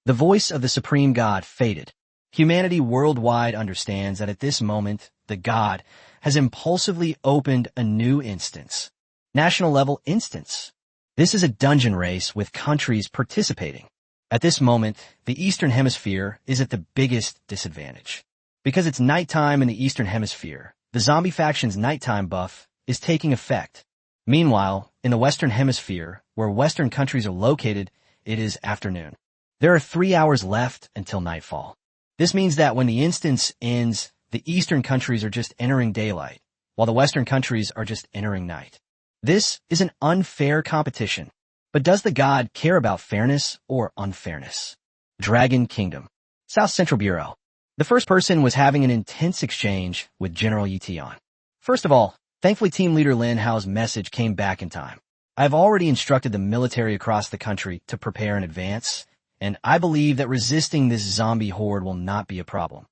The voice of the supreme god faded. Humanity worldwide understands that at this moment, the god has impulsively opened a new instance. National level instance. This is a dungeon race with countries participating. At this moment, the Eastern Hemisphere is at the biggest disadvantage. Because it's nighttime in the Eastern Hemisphere, the zombie faction's nighttime buff is taking effect. Meanwhile, in the Western Hemisphere, where Western countries are located, it is afternoon. There are 3 hours left until nightfall. This means that when the instance ends, the Eastern countries are just entering daylight, while the Western countries are just entering night. This is an unfair competition. But does the god care about fairness or unfairness? Dragon Kingdom. South Central Bureau. The first person was having an intense exchange with General Yition. First of all, thankfully team leader Lin Hao's message came back in time. I've already instructed the military across the country to prepare in advance, and I believe that resisting this zombie horde will not be a problem.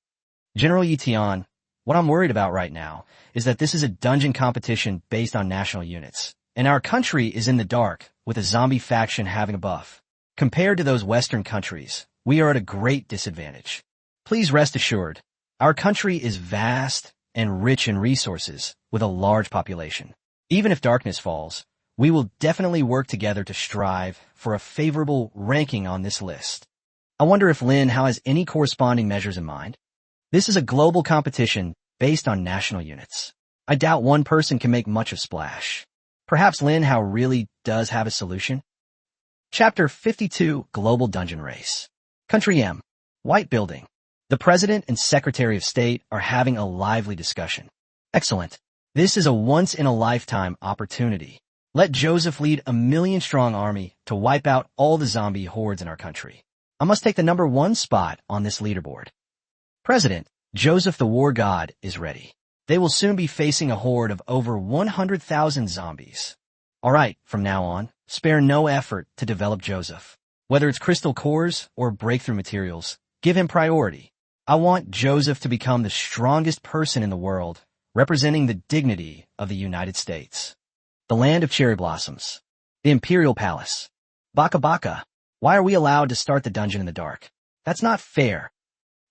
General Yition, what I'm worried about right now is that this is a dungeon competition based on national units, and our country is in the dark with a zombie faction having a buff. Compared to those Western countries, we are at a great disadvantage. Please rest assured, our country is vast and rich in resources with a large population. Even if darkness falls, we will definitely work together to strive for a favorable ranking on this list. I wonder if Lin Hao has any corresponding measures in mind. This is a global competition based on national units. I doubt one person can make much of splash. Perhaps Lin Hao really does have a solution? Chapter 52, Global Dungeon Race. Country M. White Building. The President and Secretary of State are having a lively discussion. Excellent. This is a once-in-a-lifetime opportunity. Let Joseph lead a million-strong army to wipe out all the zombie hordes in our country. I must take the number 1 spot on this leaderboard. President, Joseph the War God is ready. They will soon be facing a horde of over 100,000 zombies. All right, from now on, spare no effort to develop Joseph. Whether it's crystal cores or breakthrough materials, give him priority. I want Joseph to become the strongest person in the world, representing the dignity of the United States. The Land of Cherry Blossoms. The Imperial Palace. Baka Baka. Why are we allowed to start the dungeon in the dark? That's not fair.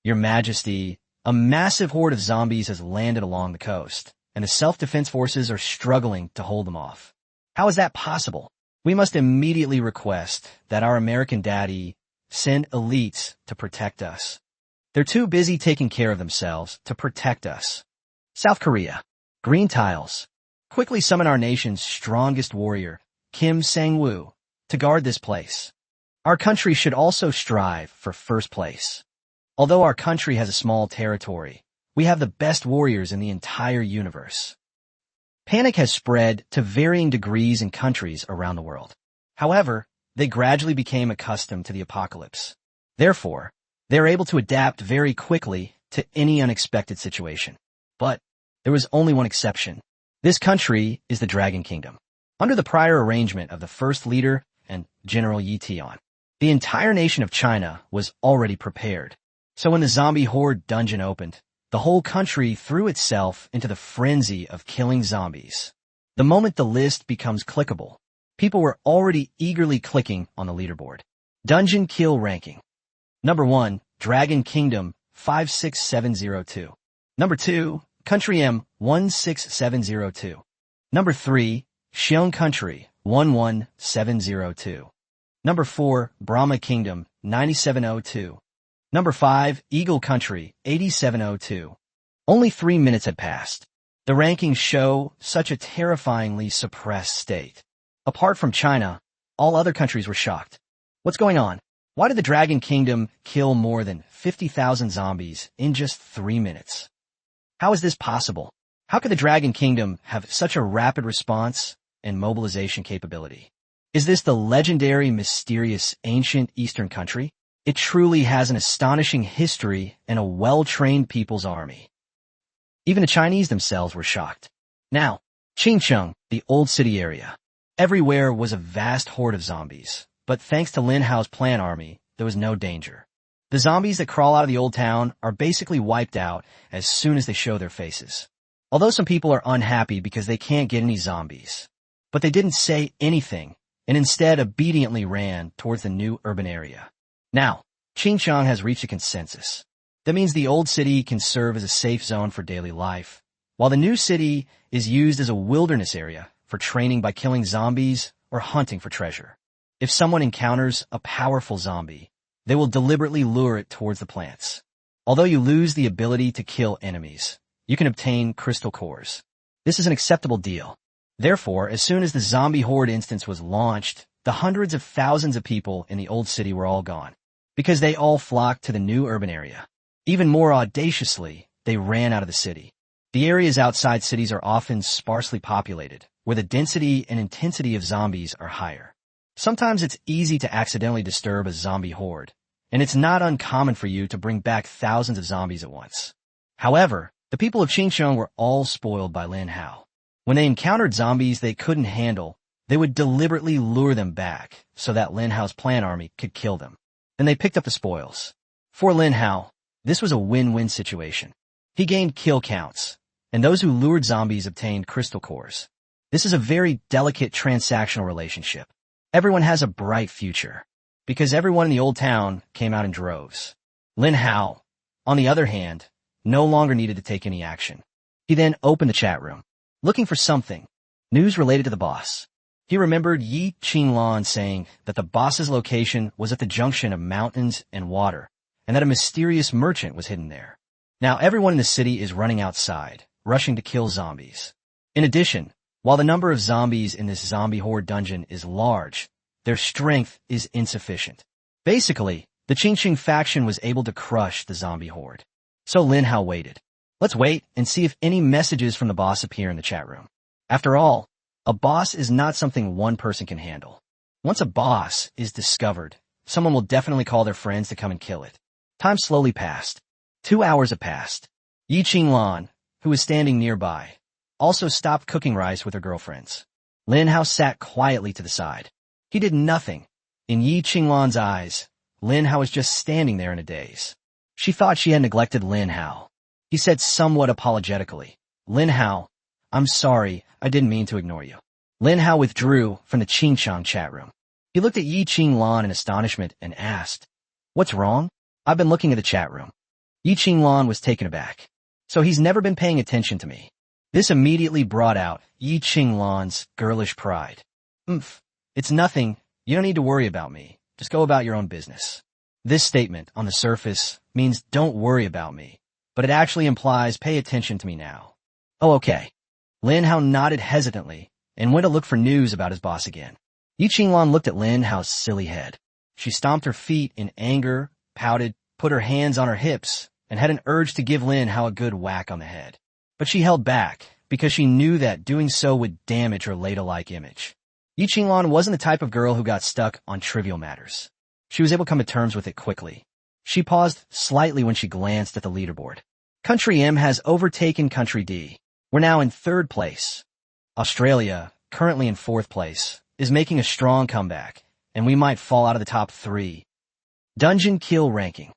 Your Majesty, a massive horde of zombies has landed along the coast, and the self-defense forces are struggling to hold them off. How is that possible? We must immediately request that our American daddy send elites to protect us. They're too busy taking care of themselves to protect us. South Korea. Green tiles. Quickly summon our nation's strongest warrior, Kim Sang-woo, to guard this place. Our country should also strive for first place. Although our country has a small territory, we have the best warriors in the entire universe. Panic has spread to varying degrees in countries around the world. However, they gradually became accustomed to the apocalypse. Therefore, they are able to adapt very quickly to any unexpected situation. But there was only one exception. This country is the Dragon Kingdom. Under the prior arrangement of the first leader and General Yition, the entire nation of China was already prepared. So when the zombie horde dungeon opened, the whole country threw itself into the frenzy of killing zombies. The moment the list becomes clickable, people were already eagerly clicking on the leaderboard. Dungeon Kill Ranking. Number 1, Dragon Kingdom 56702. Number 2, Country M 16702. Number 3, Xiong Country 11702. Number 4, Brahma Kingdom, 9702. Number 5, Eagle Country, 8702. Only 3 minutes had passed. The rankings show such a terrifyingly suppressed state. Apart from China, all other countries were shocked. What's going on? Why did the Dragon Kingdom kill more than 50,000 zombies in just 3 minutes? How is this possible? How could the Dragon Kingdom have such a rapid response and mobilization capability? Is this the legendary, mysterious, ancient Eastern country? It truly has an astonishing history and a well-trained people's army. Even the Chinese themselves were shocked. Now, Qingcheng, the old city area. Everywhere was a vast horde of zombies, but thanks to Lin Hao's plant army, there was no danger. The zombies that crawl out of the old town are basically wiped out as soon as they show their faces. Although some people are unhappy because they can't get any zombies. But they didn't say anything, and instead obediently ran towards the new urban area. Now, Qingcheng has reached a consensus. That means the old city can serve as a safe zone for daily life, while the new city is used as a wilderness area for training by killing zombies or hunting for treasure. If someone encounters a powerful zombie, they will deliberately lure it towards the plants. Although you lose the ability to kill enemies, you can obtain crystal cores. This is an acceptable deal. Therefore, as soon as the zombie horde instance was launched, the hundreds of thousands of people in the old city were all gone, because they all flocked to the new urban area. Even more audaciously, they ran out of the city. The areas outside cities are often sparsely populated, where the density and intensity of zombies are higher. Sometimes it's easy to accidentally disturb a zombie horde, and it's not uncommon for you to bring back thousands of zombies at once. However, the people of Qingcheng were all spoiled by Lin Hao. When they encountered zombies they couldn't handle, they would deliberately lure them back so that Lin Hao's plant army could kill them. Then they picked up the spoils. For Lin Hao, this was a win-win situation. He gained kill counts, and those who lured zombies obtained crystal cores. This is a very delicate transactional relationship. Everyone has a bright future, because everyone in the old town came out in droves. Lin Hao, on the other hand, no longer needed to take any action. He then opened the chat room, looking for something, news related to the boss. He remembered Yi Qinglan saying that the boss's location was at the junction of mountains and water, and that a mysterious merchant was hidden there. Now everyone in the city is running outside, rushing to kill zombies. In addition, while the number of zombies in this zombie horde dungeon is large, their strength is insufficient. Basically, the Qingcheng faction was able to crush the zombie horde. So Lin Hao waited. Let's wait and see if any messages from the boss appear in the chat room. After all, a boss is not something one person can handle. Once a boss is discovered, someone will definitely call their friends to come and kill it. Time slowly passed. 2 hours had passed. Yi Qinglan, who was standing nearby, also stopped cooking rice with her girlfriends. Lin Hao sat quietly to the side. He did nothing. In Yi Qinglan's eyes, Lin Hao was just standing there in a daze. She thought she had neglected Lin Hao. He said somewhat apologetically, Lin Hao, I'm sorry, I didn't mean to ignore you. Lin Hao withdrew from the Qingcheng chat room. He looked at Yi Qinglan in astonishment and asked, What's wrong? I've been looking at the chat room. Yi Qinglan was taken aback. So he's never been paying attention to me. This immediately brought out Yi Qinglan's girlish pride. It's nothing. You don't need to worry about me. Just go about your own business. This statement, on the surface, means don't worry about me, but it actually implies pay attention to me now. Oh, okay. Lin Hao nodded hesitantly and went to look for news about his boss again. Yi Qinglan looked at Lin Hao's silly head. She stomped her feet in anger, pouted, put her hands on her hips, and had an urge to give Lin Hao a good whack on the head. But she held back because she knew that doing so would damage her ladylike image. Yi Qinglan wasn't the type of girl who got stuck on trivial matters. She was able to come to terms with it quickly. She paused slightly when she glanced at the leaderboard. Country M has overtaken Country D. We're now in 3rd place. Australia, currently in 4th place, is making a strong comeback, and we might fall out of the top 3. Dungeon Kill Ranking.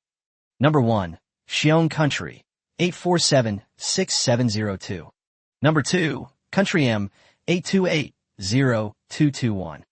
Number 1, Xiong Country, 847-6702. Number 2, Country M, 828-0221.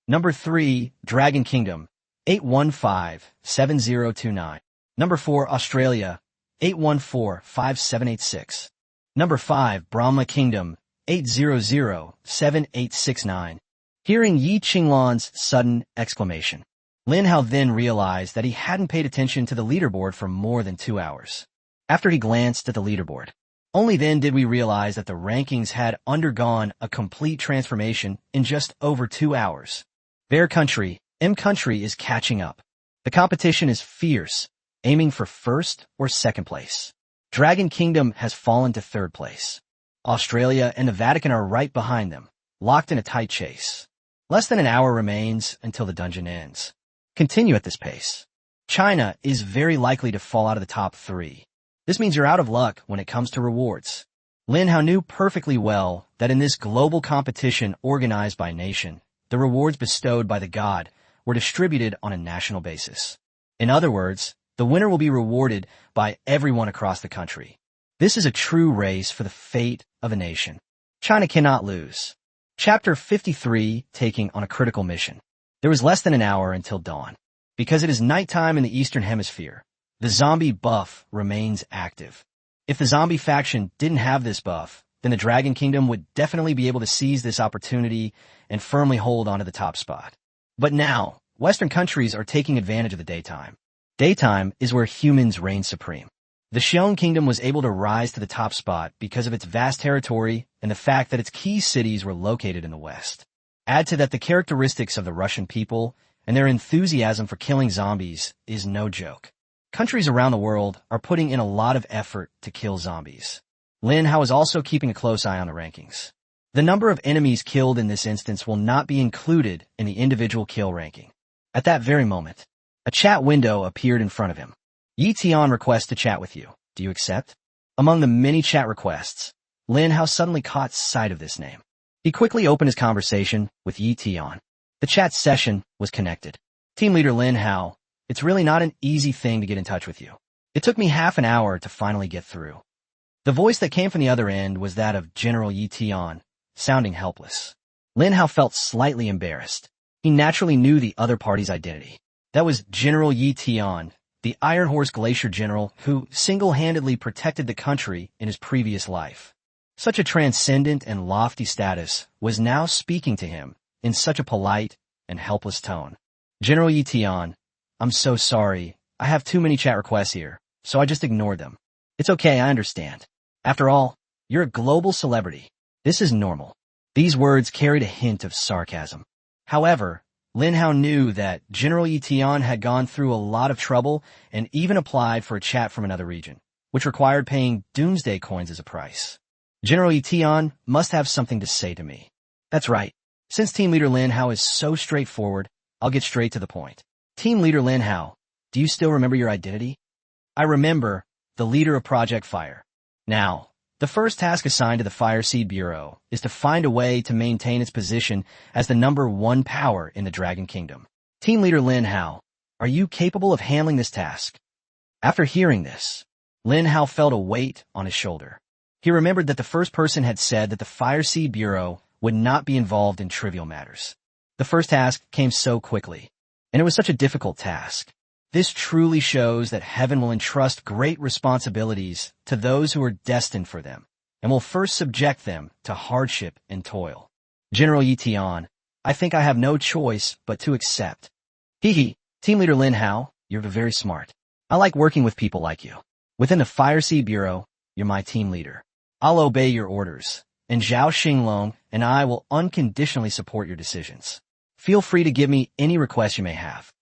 Number 3, Dragon Kingdom, 815-7029. Number 4, Australia, 814-5786. Number 5, Brahma Kingdom, 800-7869. Hearing Yi Qinglan's sudden exclamation, Lin Hao then realized that he hadn't paid attention to the leaderboard for more than 2 hours. After he glanced at the leaderboard, only then did we realize that the rankings had undergone a complete transformation in just over 2 hours. Their country, M country, is catching up. The competition is fierce, aiming for first or second place. Dragon Kingdom has fallen to third place. Australia and the Vatican are right behind them, locked in a tight chase. Less than an hour remains until the dungeon ends. Continue at this pace. China is very likely to fall out of the top 3. This means you're out of luck when it comes to rewards. Lin Hao knew perfectly well that in this global competition organized by nation, the rewards bestowed by the god were distributed on a national basis. In other words, the winner will be rewarded by everyone across the country. This is a true race for the fate of a nation. China cannot lose. Chapter 53, taking on a critical mission. There was less than an hour until dawn. Because it is nighttime in the Eastern Hemisphere, the zombie buff remains active. If the zombie faction didn't have this buff, then the Dragon Kingdom would definitely be able to seize this opportunity and firmly hold onto the top spot. But now, Western countries are taking advantage of the daytime. Daytime is where humans reign supreme. The Xiong Kingdom was able to rise to the top spot because of its vast territory and the fact that its key cities were located in the west. Add to that the characteristics of the Russian people and their enthusiasm for killing zombies is no joke. Countries around the world are putting in a lot of effort to kill zombies. Lin Hao is also keeping a close eye on the rankings. The number of enemies killed in this instance will not be included in the individual kill ranking. At that very moment, a chat window appeared in front of him. Yi Tian requests to chat with you. Do you accept? Among the many chat requests, Lin Hao suddenly caught sight of this name. He quickly opened his conversation with Yi Tian. The chat session was connected. Team leader Lin Hao, it's really not an easy thing to get in touch with you. It took me half an hour to finally get through. The voice that came from the other end was that of General Yi Tian, sounding helpless. Lin Hao felt slightly embarrassed. He naturally knew the other party's identity. That was General Yi Tian, the Iron Horse Glacier general who single-handedly protected the country in his previous life. Such a transcendent and lofty status was now speaking to him in such a polite and helpless tone. General Yi Tian, I'm so sorry. I have too many chat requests here, so I just ignored them. It's okay, I understand. After all, you're a global celebrity. This is normal. These words carried a hint of sarcasm. However, Lin Hao knew that General Yi Tian had gone through a lot of trouble and even applied for a chat from another region, which required paying doomsday coins as a price. General Yi Tian must have something to say to me. That's right. Since Team Leader Lin Hao is so straightforward, I'll get straight to the point. Team Leader Lin Hao, do you still remember your identity? I remember, the leader of Project Fire. Now, the first task assigned to the Fire Seed Bureau is to find a way to maintain its position as the #1 power in the Dragon Kingdom. Team Leader Lin Hao, are you capable of handling this task? After hearing this, Lin Hao felt a weight on his shoulder. He remembered that the first person had said that the Fire Seed Bureau would not be involved in trivial matters. The first task came so quickly, and it was such a difficult task. This truly shows that heaven will entrust great responsibilities to those who are destined for them, and will first subject them to hardship and toil. General Yi Tian, I think I have no choice but to accept. Hee. Team Leader Lin Hao, you're very smart. I like working with people like you. Within the Fire Seed Bureau, you're my team leader. I'll obey your orders, and Zhao Xinglong and I will unconditionally support your decisions. Feel free to give me any requests you may have.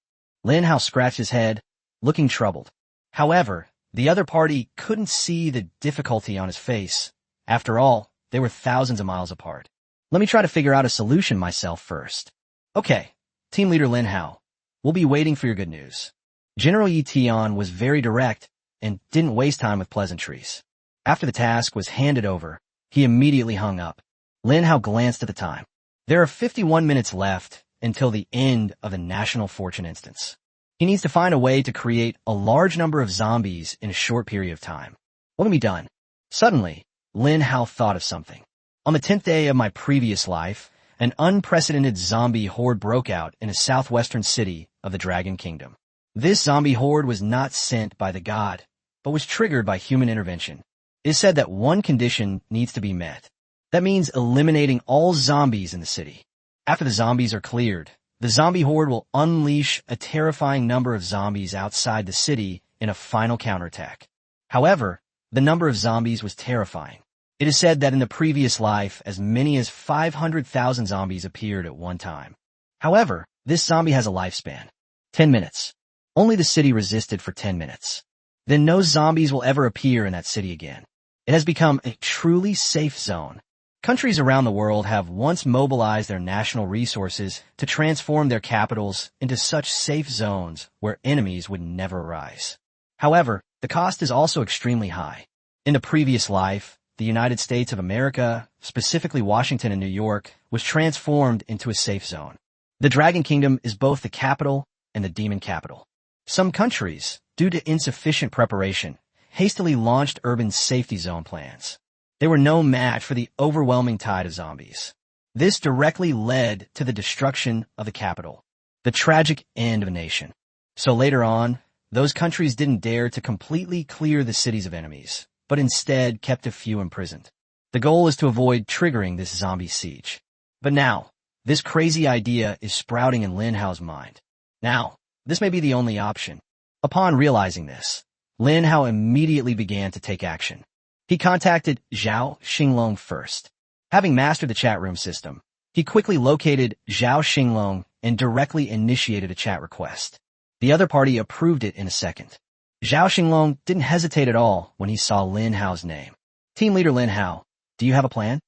Lin Hao scratched his head, looking troubled. However, the other party couldn't see the difficulty on his face. After all, they were thousands of miles apart. Let me try to figure out a solution myself first. Okay, Team Leader Lin Hao, we'll be waiting for your good news. General Yi Tian was very direct and didn't waste time with pleasantries. After the task was handed over, he immediately hung up. Lin Hao glanced at the time. There are 51 minutes left until the end of the National Fortune instance. He needs to find a way to create a large number of zombies in a short period of time. What can be done? Suddenly, Lin Hao thought of something. On the 10th day of my previous life, an unprecedented zombie horde broke out in a southwestern city of the Dragon Kingdom. This zombie horde was not sent by the god, but was triggered by human intervention. It is said that one condition needs to be met. That means eliminating all zombies in the city. After the zombies are cleared, the zombie horde will unleash a terrifying number of zombies outside the city in a final counterattack. However, the number of zombies was terrifying. It is said that in the previous life, as many as 500,000 zombies appeared at one time. However, this zombie has a lifespan. 10 minutes. Only the city resisted for 10 minutes. Then no zombies will ever appear in that city again. It has become a truly safe zone. Countries around the world have once mobilized their national resources to transform their capitals into such safe zones where enemies would never rise. However, the cost is also extremely high. In the previous life, the United States of America, specifically Washington and New York, was transformed into a safe zone. The Dragon Kingdom is both the capital and the demon capital. Some countries, due to insufficient preparation, hastily launched urban safety zone plans. They were no match for the overwhelming tide of zombies. This directly led to the destruction of the capital, the tragic end of a nation. So later on, those countries didn't dare to completely clear the cities of enemies, but instead kept a few imprisoned. The goal is to avoid triggering this zombie siege. But now, this crazy idea is sprouting in Lin Hao's mind. Now, this may be the only option. Upon realizing this, Lin Hao immediately began to take action. He contacted Zhao Xinglong first. Having mastered the chat room system, he quickly located Zhao Xinglong and directly initiated a chat request. The other party approved it in a second. Zhao Xinglong didn't hesitate at all when he saw Lin Hao's name. Team leader Lin Hao, do you have a plan?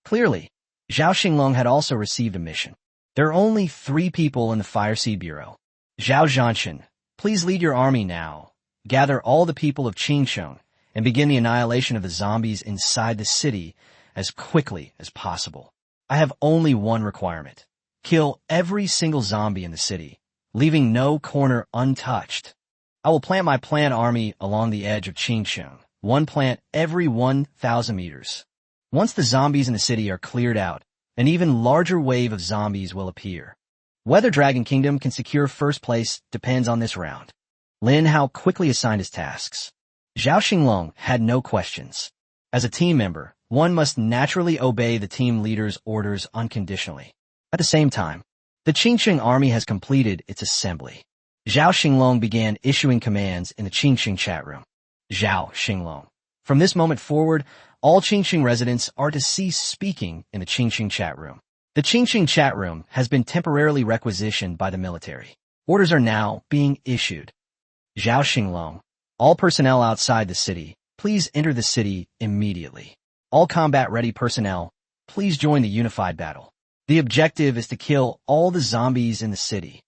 Clearly, Zhao Xinglong had also received a mission. There are only 3 people in the Fireseed Bureau. Zhao Zhanshan, please lead your army now. Gather all the people of Qingsheng and begin the annihilation of the zombies inside the city as quickly as possible. I have only one requirement. Kill every single zombie in the city, leaving no corner untouched. I will plant my plant army along the edge of Qingsheng, 1 plant every 1,000 meters. Once the zombies in the city are cleared out, an even larger wave of zombies will appear. Whether Dragon Kingdom can secure first place depends on this round. Lin Hao quickly assigned his tasks. Zhao Xinglong had no questions. As a team member, one must naturally obey the team leader's orders unconditionally. At the same time, the Qingsheng army has completed its assembly. Zhao Xinglong began issuing commands in the Qingsheng chat room. Zhao Xinglong. From this moment forward, all Qingsheng residents are to cease speaking in the Qingsheng chat room. The Qingsheng chat room has been temporarily requisitioned by the military. Orders are now being issued. Zhao Xinglong. All personnel outside the city, please enter the city immediately. All combat-ready personnel, please join the unified battle. The objective is to kill all the zombies in the city.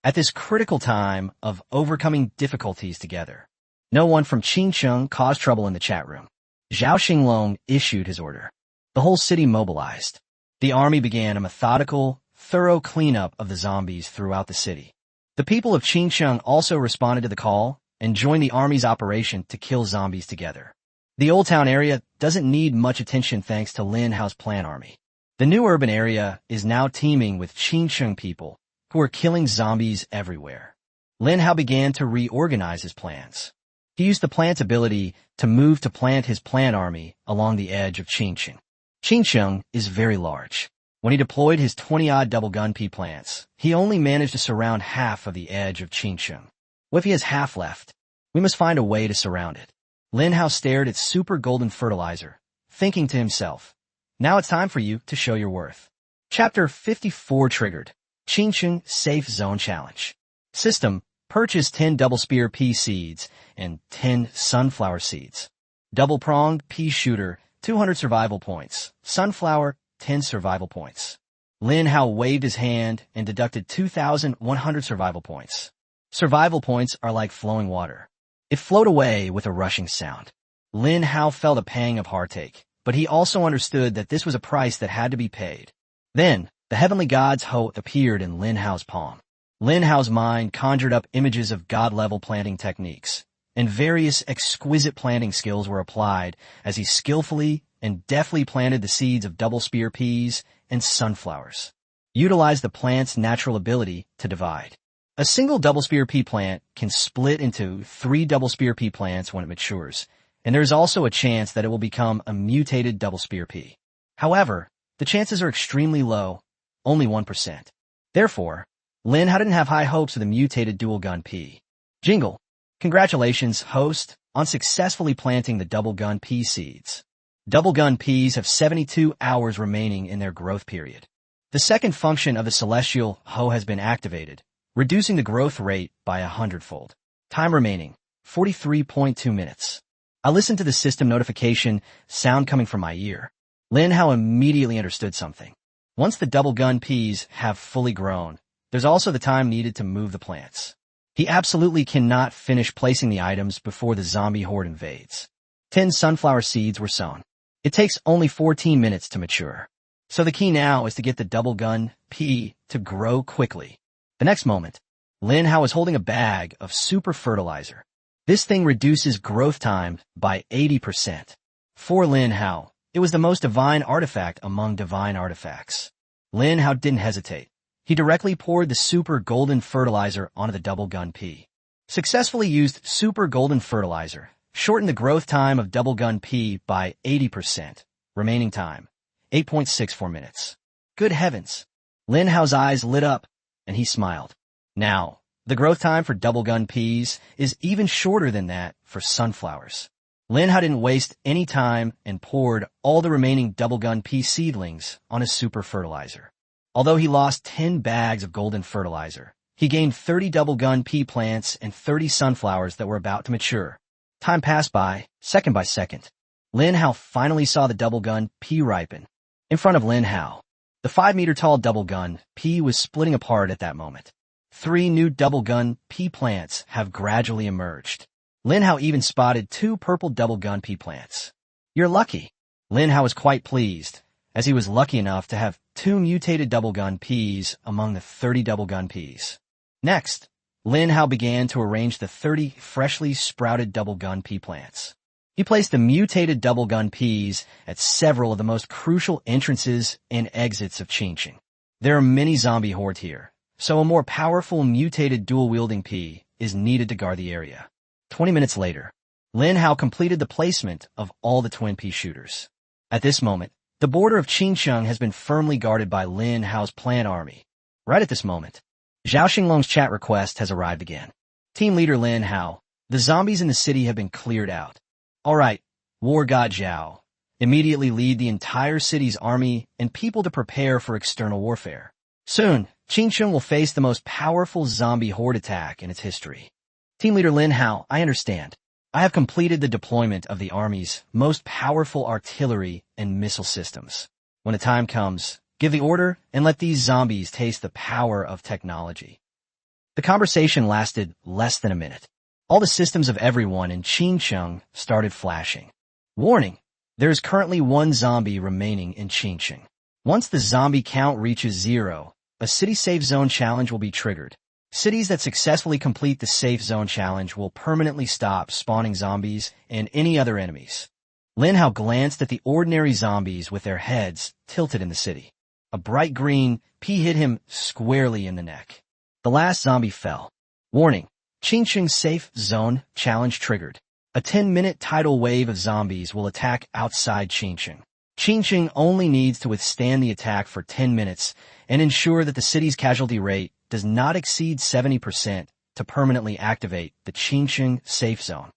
At this critical time of overcoming difficulties together, no one from Qingsheng caused trouble in the chat room. Zhao Xinglong issued his order. The whole city mobilized. The army began a methodical, thorough cleanup of the zombies throughout the city. The people of Qingsheng also responded to the call and joined the army's operation to kill zombies together. The Old Town area doesn't need much attention thanks to Lin Hao's plant army. The new urban area is now teeming with Qingsheng people who are killing zombies everywhere. Lin Hao began to reorganize his plans. He used the plant's ability to move to plant his plant army along the edge of Qingsheng. Qingsheng is very large. When he deployed his 20-odd double gun P plants, he only managed to surround half of the edge of Qingsheng. What if he has half left? We must find a way to surround it. Lin Hao stared at super golden fertilizer, thinking to himself, now it's time for you to show your worth. Chapter 54 triggered. Qingsheng Safe Zone Challenge. System, purchase 10 double spear pea seeds and 10 sunflower seeds. Double-pronged pea shooter, 200 survival points. Sunflower, 10 survival points. Lin Hao waved his hand and deducted 2,100 survival points. Survival points are like flowing water. It flowed away with a rushing sound. Lin Hao felt a pang of heartache, but he also understood that this was a price that had to be paid. Then, the heavenly god's hoe appeared in Lin Hao's palm. Lin Hao's mind conjured up images of god-level planting techniques, and various exquisite planting skills were applied as he skillfully and deftly planted the seeds of double spear peas and sunflowers. Utilized the plant's natural ability to divide. A single double spear pea plant can split into 3 double spear pea plants when it matures, and there is also a chance that it will become a mutated double spear pea. However, the chances are extremely low. only 1%. Therefore, Lin Hao didn't have high hopes of the mutated dual-gun P. Jingle. Congratulations, host, on successfully planting the double-gun P seeds. Double-gun Ps have 72 hours remaining in their growth period. The second function of the celestial Ho has been activated, reducing the growth rate by 100-fold. Time remaining, 43.2 minutes. I listened to the system notification sound coming from my ear. Lin Hao immediately understood something. Once the double-gun Ps have fully grown, there's also the time needed to move the plants. He absolutely cannot finish placing the items before the zombie horde invades. 10 sunflower seeds were sown. It takes only 14 minutes to mature. So the key now is to get the double-gun P to grow quickly. The next moment, Lin Hao is holding a bag of super fertilizer. This thing reduces growth time by 80%. For Lin Hao, it was the most divine artifact among divine artifacts. Lin Hao didn't hesitate. He directly poured the super golden fertilizer onto the double-gun P. Successfully used super golden fertilizer shortened the growth time of double-gun P by 80%. Remaining time, 8.64 minutes. Good heavens! Lin Hao's eyes lit up, and he smiled. Now, the growth time for double-gun Ps is even shorter than that for sunflowers. Lin Hao didn't waste any time and poured all the remaining double-gun P seedlings on his super fertilizer. Although he lost 10 bags of golden fertilizer, he gained 30 double-gun P plants and 30 sunflowers that were about to mature. Time passed by second. Lin Hao finally saw the double-gun P ripen. In front of Lin Hao, the 5-meter-tall double-gun P was splitting apart at that moment. 3 new double-gun P plants have gradually emerged. Lin Hao even spotted 2 purple double-gun P plants. You're lucky. Lin Hao was quite pleased, as he was lucky enough to have 2 mutated double-gun Ps among the 30 double-gun Ps. Next, Lin Hao began to arrange the 30 freshly sprouted double-gun P plants. He placed the mutated double-gun Ps at several of the most crucial entrances and exits of Qingqing. There are many zombie hordes here, so a more powerful mutated dual-wielding P is needed to guard the area. 20 minutes later, Lin Hao completed the placement of all the twin P shooters. At this moment, the border of Qingqing has been firmly guarded by Lin Hao's plant army. Right at this moment, Zhao Xinglong's chat request has arrived again. Team leader Lin Hao, the zombies in the city have been cleared out. All right, War God Zhao, immediately lead the entire city's army and people to prepare for external warfare. Soon, Qingqing will face the most powerful zombie horde attack in its history. Team leader Lin Hao, I understand. I have completed the deployment of the army's most powerful artillery and missile systems. When the time comes, give the order and let these zombies taste the power of technology. The conversation lasted less than a minute. All the systems of everyone in Qingqing started flashing. Warning! There is currently 1 zombie remaining in Qingqing. Once the zombie count reaches 0, a city safe zone challenge will be triggered. Cities that successfully complete the safe zone challenge will permanently stop spawning zombies and any other enemies. Lin Hao glanced at the ordinary zombies with their heads tilted in the city. A bright green P hit him squarely in the neck. The last zombie fell. Warning! Qingqing safe zone challenge triggered. A 10-minute tidal wave of zombies will attack outside Qingqing. Qingqing only needs to withstand the attack for 10 minutes and ensure that the city's casualty rate does not exceed 70% to permanently activate the Qingqing safe zone.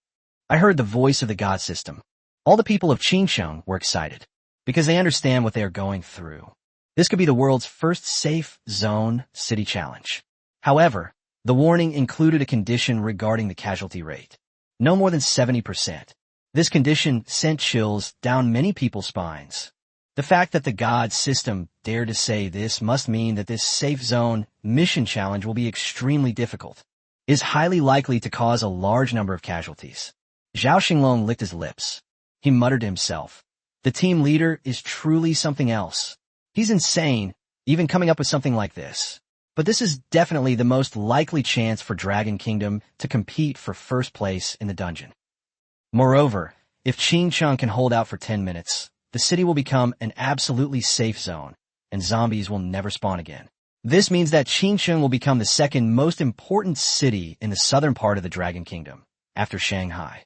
I heard the voice of the God system. All the people of Qingqing were excited because they understand what they are going through. This could be the world's first safe zone city challenge. However, the warning included a condition regarding the casualty rate. No more than 70%. This condition sent chills down many people's spines. The fact that the God system dared to say this must mean that this safe zone mission challenge will be extremely difficult. It is highly likely to cause a large number of casualties. Zhao Xinglong licked his lips. He muttered to himself, the team leader is truly something else. He's insane, even coming up with something like this. But this is definitely the most likely chance for Dragon Kingdom to compete for first place in the dungeon. Moreover, if Qingqing can hold out for 10 minutes, the city will become an absolutely safe zone, and zombies will never spawn again. This means that Qingqing will become the second most important city in the southern part of the Dragon Kingdom, after Shanghai.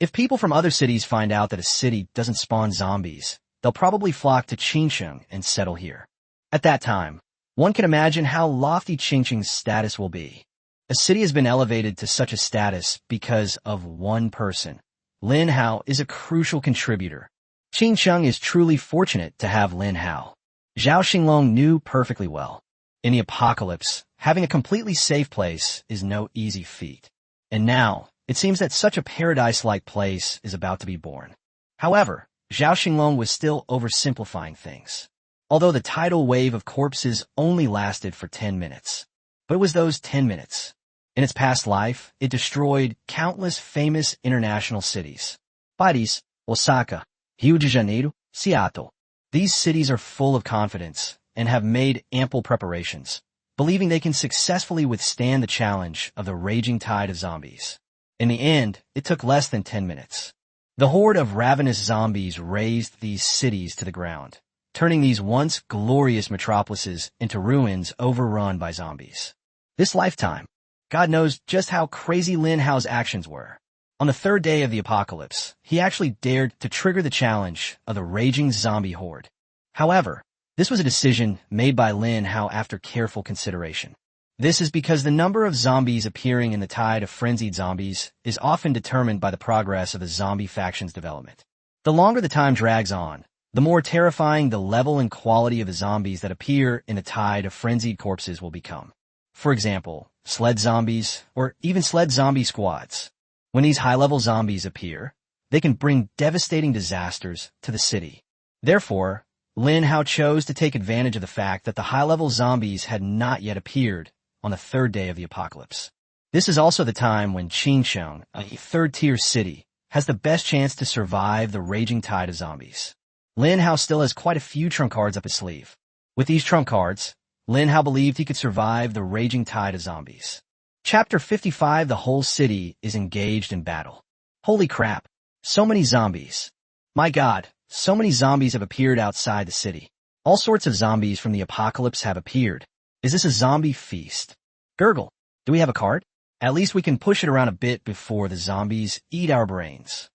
If people from other cities find out that a city doesn't spawn zombies, they'll probably flock to Qingqing and settle here. At that time, One can imagine how lofty Qingqing's status will be. A city has been elevated to such a status because of one person. Lin Hao is a crucial contributor. Qingqing is truly fortunate to have Lin Hao. Zhao Xinglong knew perfectly well. In the apocalypse, having a completely safe place is no easy feat. And now, it seems that such a paradise-like place is about to be born. However, Zhao Xinglong was still oversimplifying things. Although the tidal wave of corpses only lasted for 10 minutes. But it was those 10 minutes. In its past life, it destroyed countless famous international cities. Paris, Osaka, Rio de Janeiro, Seattle. These cities are full of confidence and have made ample preparations, believing they can successfully withstand the challenge of the raging tide of zombies. In the end, it took less than 10 minutes. The horde of ravenous zombies razed these cities to the ground, turning these once glorious metropolises into ruins overrun by zombies. This lifetime, God knows just how crazy Lin Hao's actions were. On the third day of the apocalypse, he actually dared to trigger the challenge of the raging zombie horde. However, this was a decision made by Lin Hao after careful consideration. This is because the number of zombies appearing in the tide of frenzied zombies is often determined by the progress of the zombie faction's development. The longer the time drags on, the more terrifying the level and quality of the zombies that appear in the tide of frenzied corpses will become. For example, sled zombies, or even sled zombie squads. When these high-level zombies appear, they can bring devastating disasters to the city. Therefore, Lin Hao chose to take advantage of the fact that the high-level zombies had not yet appeared on the third day of the apocalypse. This is also the time when Qingqing, a third-tier city, has the best chance to survive the raging tide of zombies. Lin Hao still has quite a few trump cards up his sleeve. With these trump cards, Lin Hao believed he could survive the raging tide of zombies. Chapter 55. The whole city is engaged in battle. Holy crap! So many zombies. My god, so many zombies have appeared outside the city. All sorts of zombies from the apocalypse have appeared. Is this a zombie feast? Gurgle, do we have a card? At least we can push it around a bit before the zombies eat our brains.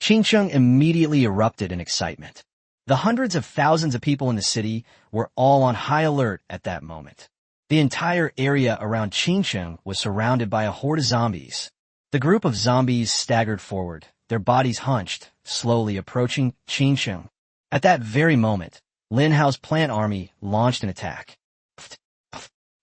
Qingqing immediately erupted in excitement. The hundreds of thousands of people in the city were all on high alert at that moment. The entire area around Qingqing was surrounded by a horde of zombies. The group of zombies staggered forward, their bodies hunched, slowly approaching Qingqing. At that very moment, Lin Hao's plant army launched an attack.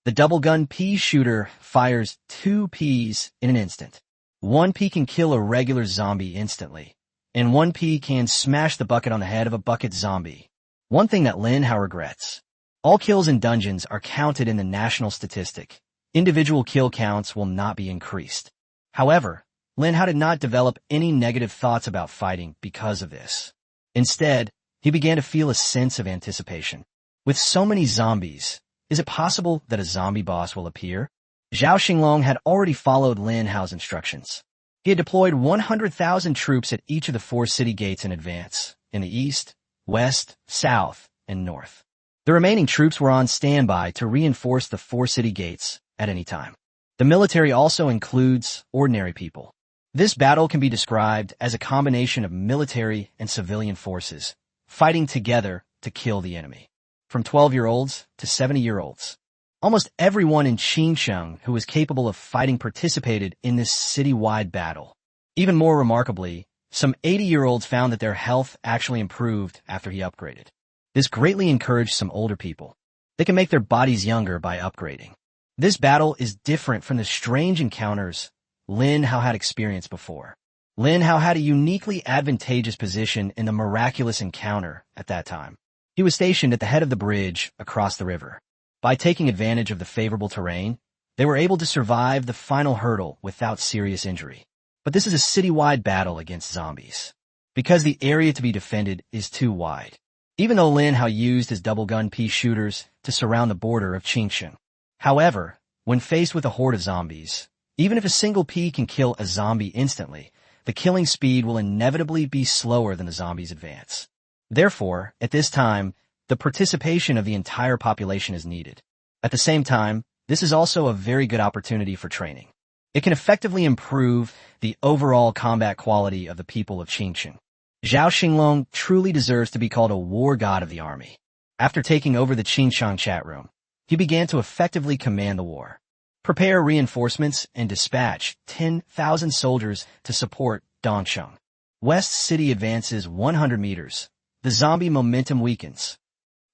The double-gun pea shooter fires 2 peas in an instant. 1 pea can kill a regular zombie instantly, and 1 pea can smash the bucket on the head of a bucket zombie. One thing that Lin Hao regrets. All kills in dungeons are counted in the national statistic. Individual kill counts will not be increased. However, Lin Hao did not develop any negative thoughts about fighting because of this. Instead, he began to feel a sense of anticipation. With so many zombies, is it possible that a zombie boss will appear? Zhao Xinglong had already followed Lin Hao's instructions. He had deployed 100,000 troops at each of the 4 city gates in advance, in the east, west, south, and north. The remaining troops were on standby to reinforce the 4 city gates at any time. The military also includes ordinary people. This battle can be described as a combination of military and civilian forces, fighting together to kill the enemy. From 12-year-olds to 70-year-olds. Almost everyone in Qingqing who was capable of fighting participated in this city-wide battle. Even more remarkably, some 80-year-olds found that their health actually improved after he upgraded. This greatly encouraged some older people. They can make their bodies younger by upgrading. This battle is different from the strange encounters Lin Hao had experienced before. Lin Hao had a uniquely advantageous position in the miraculous encounter at that time. He was stationed at the head of the bridge across the river. By taking advantage of the favorable terrain, they were able to survive the final hurdle without serious injury. But this is a city-wide battle against zombies. Because the area to be defended is too wide. Even though Lin Hao used his double-gun pea shooters to surround the border of Qingqing. However, when faced with a horde of zombies, even if a single pea can kill a zombie instantly, the killing speed will inevitably be slower than the zombie's advance. Therefore, at this time, the participation of the entire population is needed. At the same time, this is also a very good opportunity for training. It can effectively improve the overall combat quality of the people of Qingqing. Zhao Xinglong truly deserves to be called a war god of the army. After taking over the Xinjiang chat room, he began to effectively command the war. Prepare reinforcements and dispatch 10,000 soldiers to support Dongsheng. West City advances 100 meters. The zombie momentum weakens.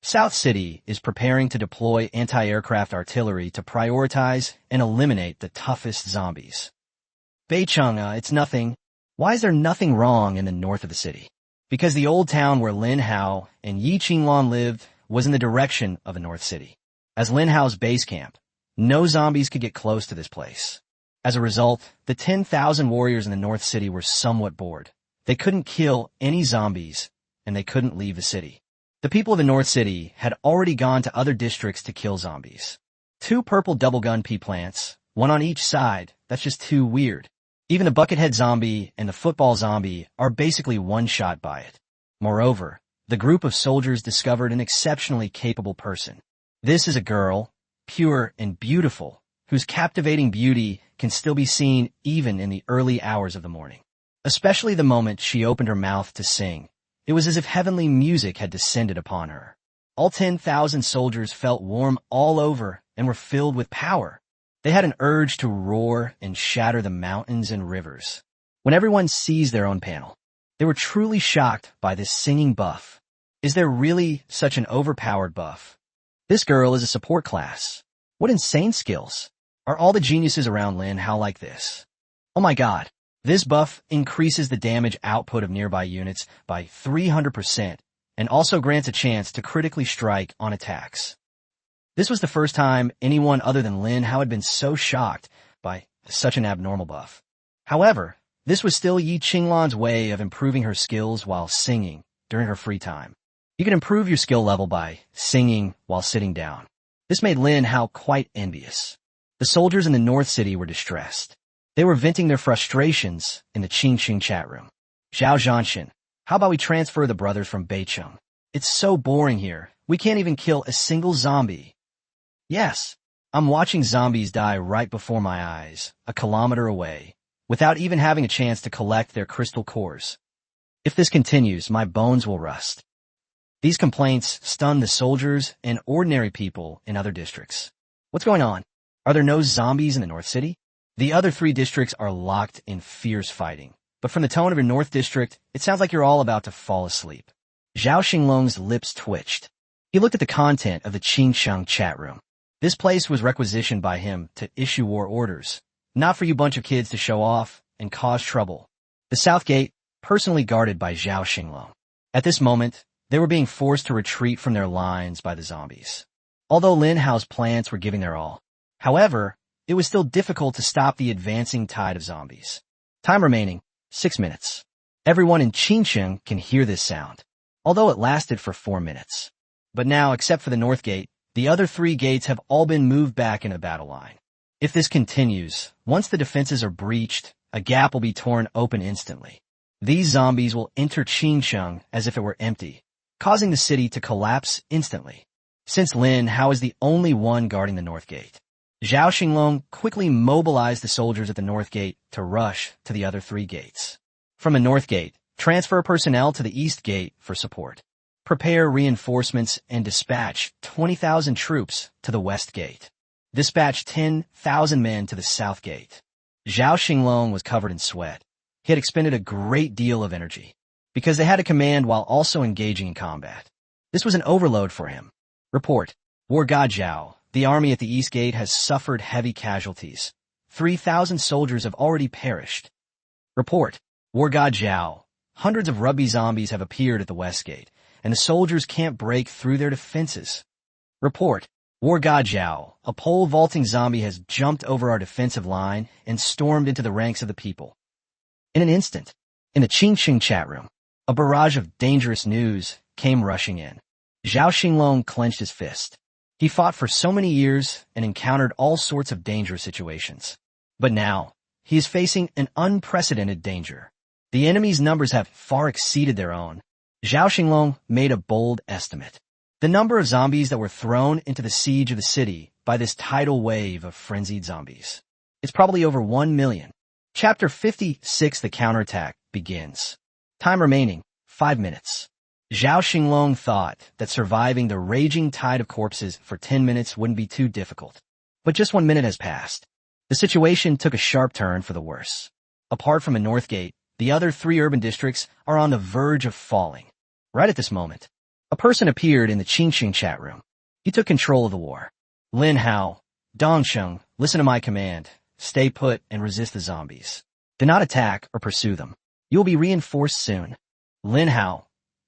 South City is preparing to deploy anti-aircraft artillery to prioritize and eliminate the toughest zombies. Beicheng, it's nothing. Why is there nothing wrong in the north of the city? Because the old town where Lin Hao and Yi Qinglong lived was in the direction of the North City. As Lin Hao's base camp, no zombies could get close to this place. As a result, the 10,000 warriors in the North City were somewhat bored. They couldn't kill any zombies, and they couldn't leave the city. The people of the North City had already gone to other districts to kill zombies. 2 purple double-gun pea plants, one on each side, that's just too weird. Even the buckethead zombie and the football zombie are basically one-shot by it. Moreover, the group of soldiers discovered an exceptionally capable person. This is a girl, pure and beautiful, whose captivating beauty can still be seen even in the early hours of the morning. Especially the moment she opened her mouth to sing. It was as if heavenly music had descended upon her. All 10,000 soldiers felt warm all over and were filled with power. They had an urge to roar and shatter the mountains and rivers. When everyone sees their own panel, they were truly shocked by this singing buff. Is there really such an overpowered buff? This girl is a support class. What insane skills. Are all the geniuses around Lin Hao like this? Oh my god. This buff increases the damage output of nearby units by 300% and also grants a chance to critically strike on attacks. This was the first time anyone other than Lin Hao had been so shocked by such an abnormal buff. However, this was still Yi Qinglong's way of improving her skills while singing during her free time. You can improve your skill level by singing while sitting down. This made Lin Hao quite envious. The soldiers in the North City were distressed. They were venting their frustrations in the Qingqing chat room. Zhao Zhanshan, how about we transfer the brothers from Beicheng? It's so boring here. We can't even kill a single zombie. Yes, I'm watching zombies die right before my eyes, a kilometer away, without even having a chance to collect their crystal cores. If this continues, my bones will rust. These complaints stun the soldiers and ordinary people in other districts. What's going on? Are there no zombies in the North City? The other 3 districts are locked in fierce fighting, but from the tone of your North District, it sounds like you're all about to fall asleep. Zhao Xinglong's lips twitched. He looked at the content of the Xinjiang chat room. This place was requisitioned by him to issue war orders, not for you bunch of kids to show off and cause trouble. The South Gate, personally guarded by Zhao Xinglong. At this moment, they were being forced to retreat from their lines by the zombies. Although Lin Hao's plants were giving their all. However, it was still difficult to stop the advancing tide of zombies. Time remaining, 6 minutes. Everyone in Xinjiang can hear this sound, although it lasted for 4 minutes. But now, except for the North Gate, the other 3 gates have all been moved back into the battle line. If this continues, once the defenses are breached, a gap will be torn open instantly. These zombies will enter Xinjiang as if it were empty, causing the city to collapse instantly. Since Lin Hao is the only one guarding the North Gate, Zhao Xinglong quickly mobilized the soldiers at the North Gate to rush to the other 3 gates. From the North Gate, transfer personnel to the East Gate for support. Prepare reinforcements and dispatch 20,000 troops to the West Gate. Dispatch 10,000 men to the South Gate. Zhao Xinglong was covered in sweat. He had expended a great deal of energy, because they had to command while also engaging in combat. This was an overload for him. Report. War God Zhao. The army at the East Gate has suffered heavy casualties. 3,000 soldiers have already perished. Report. War God Zhao. Hundreds of rugby zombies have appeared at the West Gate, and the soldiers can't break through their defenses. Report. War God Zhao. A pole vaulting zombie has jumped over our defensive line and stormed into the ranks of the people. In an instant, in the Qingqing chat room, a barrage of dangerous news came rushing in. Zhao Xinglong clenched his fist. He fought for so many years and encountered all sorts of dangerous situations. But now, he is facing an unprecedented danger. The enemy's numbers have far exceeded their own. Zhao Xinglong made a bold estimate. The number of zombies that were thrown into the siege of the city by this tidal wave of frenzied zombies. It's probably over 1 million. Chapter 56, The Counterattack, begins. Time remaining, 5 minutes. Zhao Xinglong thought that surviving the raging tide of corpses for 10 minutes wouldn't be too difficult. But just 1 minute has passed. The situation took a sharp turn for the worse. Apart from the North Gate, the other 3 urban districts are on the verge of falling. Right at this moment, a person appeared in the Qingxing chat room. He took control of the war. Lin Hao, Dongsheng, listen to my command. Stay put and resist the zombies. Do not attack or pursue them. You will be reinforced soon. Lin Hao,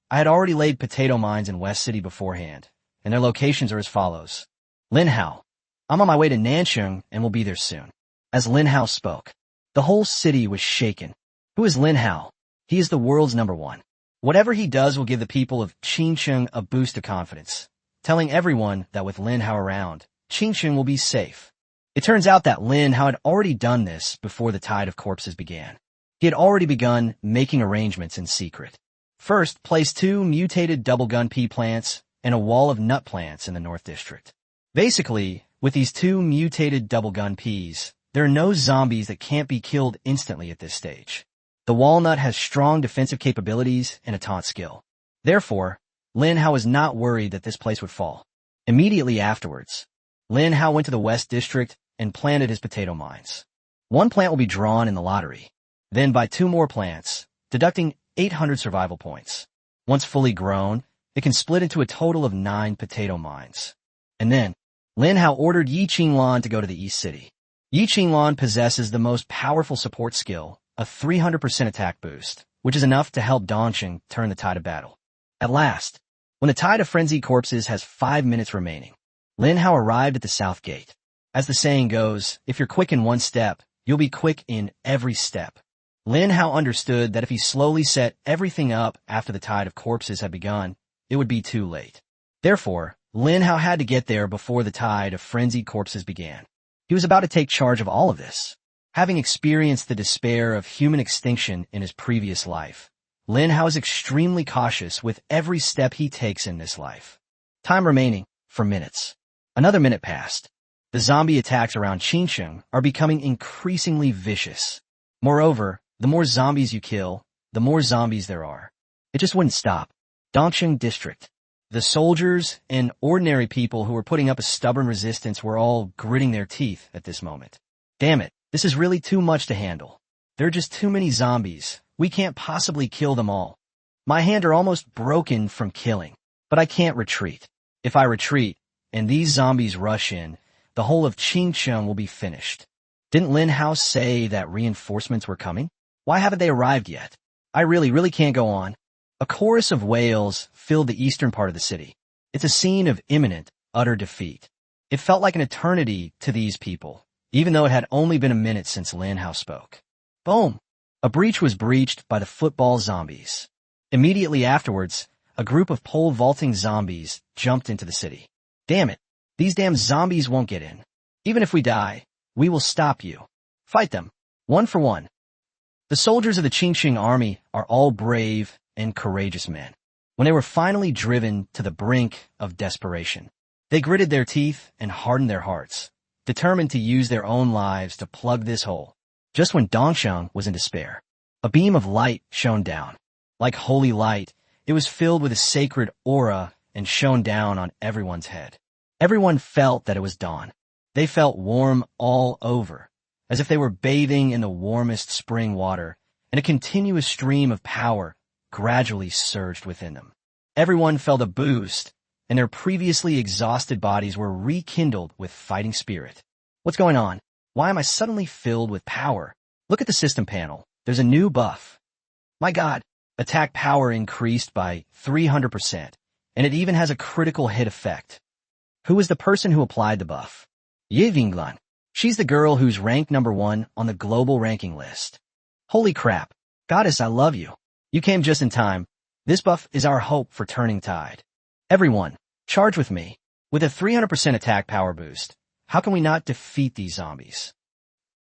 I had already laid potato mines in West City beforehand, and their locations are as follows. Lin Hao, I'm on my way to Nancheng and will be there soon. As Lin Hao spoke, the whole city was shaken. Who is Lin Hao? He is the world's #1. Whatever he does will give the people of Qingcheng a boost of confidence, telling everyone that with Lin Hao around, Qingcheng will be safe. It turns out that Lin Hao had already done this before the tide of corpses began. He had already begun making arrangements in secret. First, place 2 mutated double-gun pea plants and a wall of nut plants in the North District. Basically, with these 2 mutated double-gun peas, there are no zombies that can't be killed instantly at this stage. The walnut has strong defensive capabilities and a taunt skill. Therefore, Lin Hao was not worried that this place would fall. Immediately afterwards, Lin Hao went to the West District and planted his potato mines. 1 plant will be drawn in the lottery. Then buy 2 more plants, deducting 800 survival points. Once fully grown, it can split into a total of 9 potato mines. And then, Lin Hao ordered Yi Qinglan to go to the East City. Yi Qinglan possesses the most powerful support skill, a 300% attack boost, which is enough to help Dongsheng turn the tide of battle. At last, when the tide of frenzied corpses has 5 minutes remaining, Lin Hao arrived at the South Gate. As the saying goes, if you're quick in one step, you'll be quick in every step. Lin Hao understood that if he slowly set everything up after the tide of corpses had begun, it would be too late. Therefore, Lin Hao had to get there before the tide of frenzied corpses began. He was about to take charge of all of this. Having experienced the despair of human extinction in his previous life, Lin Hao is extremely cautious with every step he takes in this life. Time remaining for minutes. Another minute passed. The zombie attacks around Qingcheng are becoming increasingly vicious. Moreover, the more zombies you kill, the more zombies there are. It just wouldn't stop. Dongsheng District. The soldiers and ordinary people who were putting up a stubborn resistance were all gritting their teeth at this moment. Damn it, this is really too much to handle. There are just too many zombies. We can't possibly kill them all. My hands are almost broken from killing, but I can't retreat. If I retreat, and these zombies rush in, the whole of Qingcheng will be finished. Didn't Lin Hao say that reinforcements were coming? Why haven't they arrived yet? I really can't go on. A chorus of wails filled the eastern part of the city. It's a scene of imminent, utter defeat. It felt like an eternity to these people, even though it had only been a minute since Lin Hao spoke. Boom! A breach was breached by the football zombies. Immediately afterwards, a group of pole vaulting zombies jumped into the city. Damn it! These damn zombies won't get in. Even if we die, we will stop you. Fight them, 1 for 1. The soldiers of the Qingxing army are all brave and courageous men. When they were finally driven to the brink of desperation, they gritted their teeth and hardened their hearts, determined to use their own lives to plug this hole. Just when Dongsheng was in despair, a beam of light shone down. Like holy light, it was filled with a sacred aura and shone down on everyone's head. Everyone felt that it was dawn. They felt warm all over, as if they were bathing in the warmest spring water, and a continuous stream of power gradually surged within them. Everyone felt a boost, and their previously exhausted bodies were rekindled with fighting spirit. What's going on? Why am I suddenly filled with power? Look at the system panel. There's a new buff. My God, attack power increased by 300%, and it even has a critical hit effect. Who is the person who applied the buff? Ye Vinglan. She's the girl who's ranked #1 on the global ranking list. Holy crap. Goddess, I love you. You came just in time. This buff is our hope for turning tide. Everyone, charge with me. With a 300% attack power boost, how can we not defeat these zombies?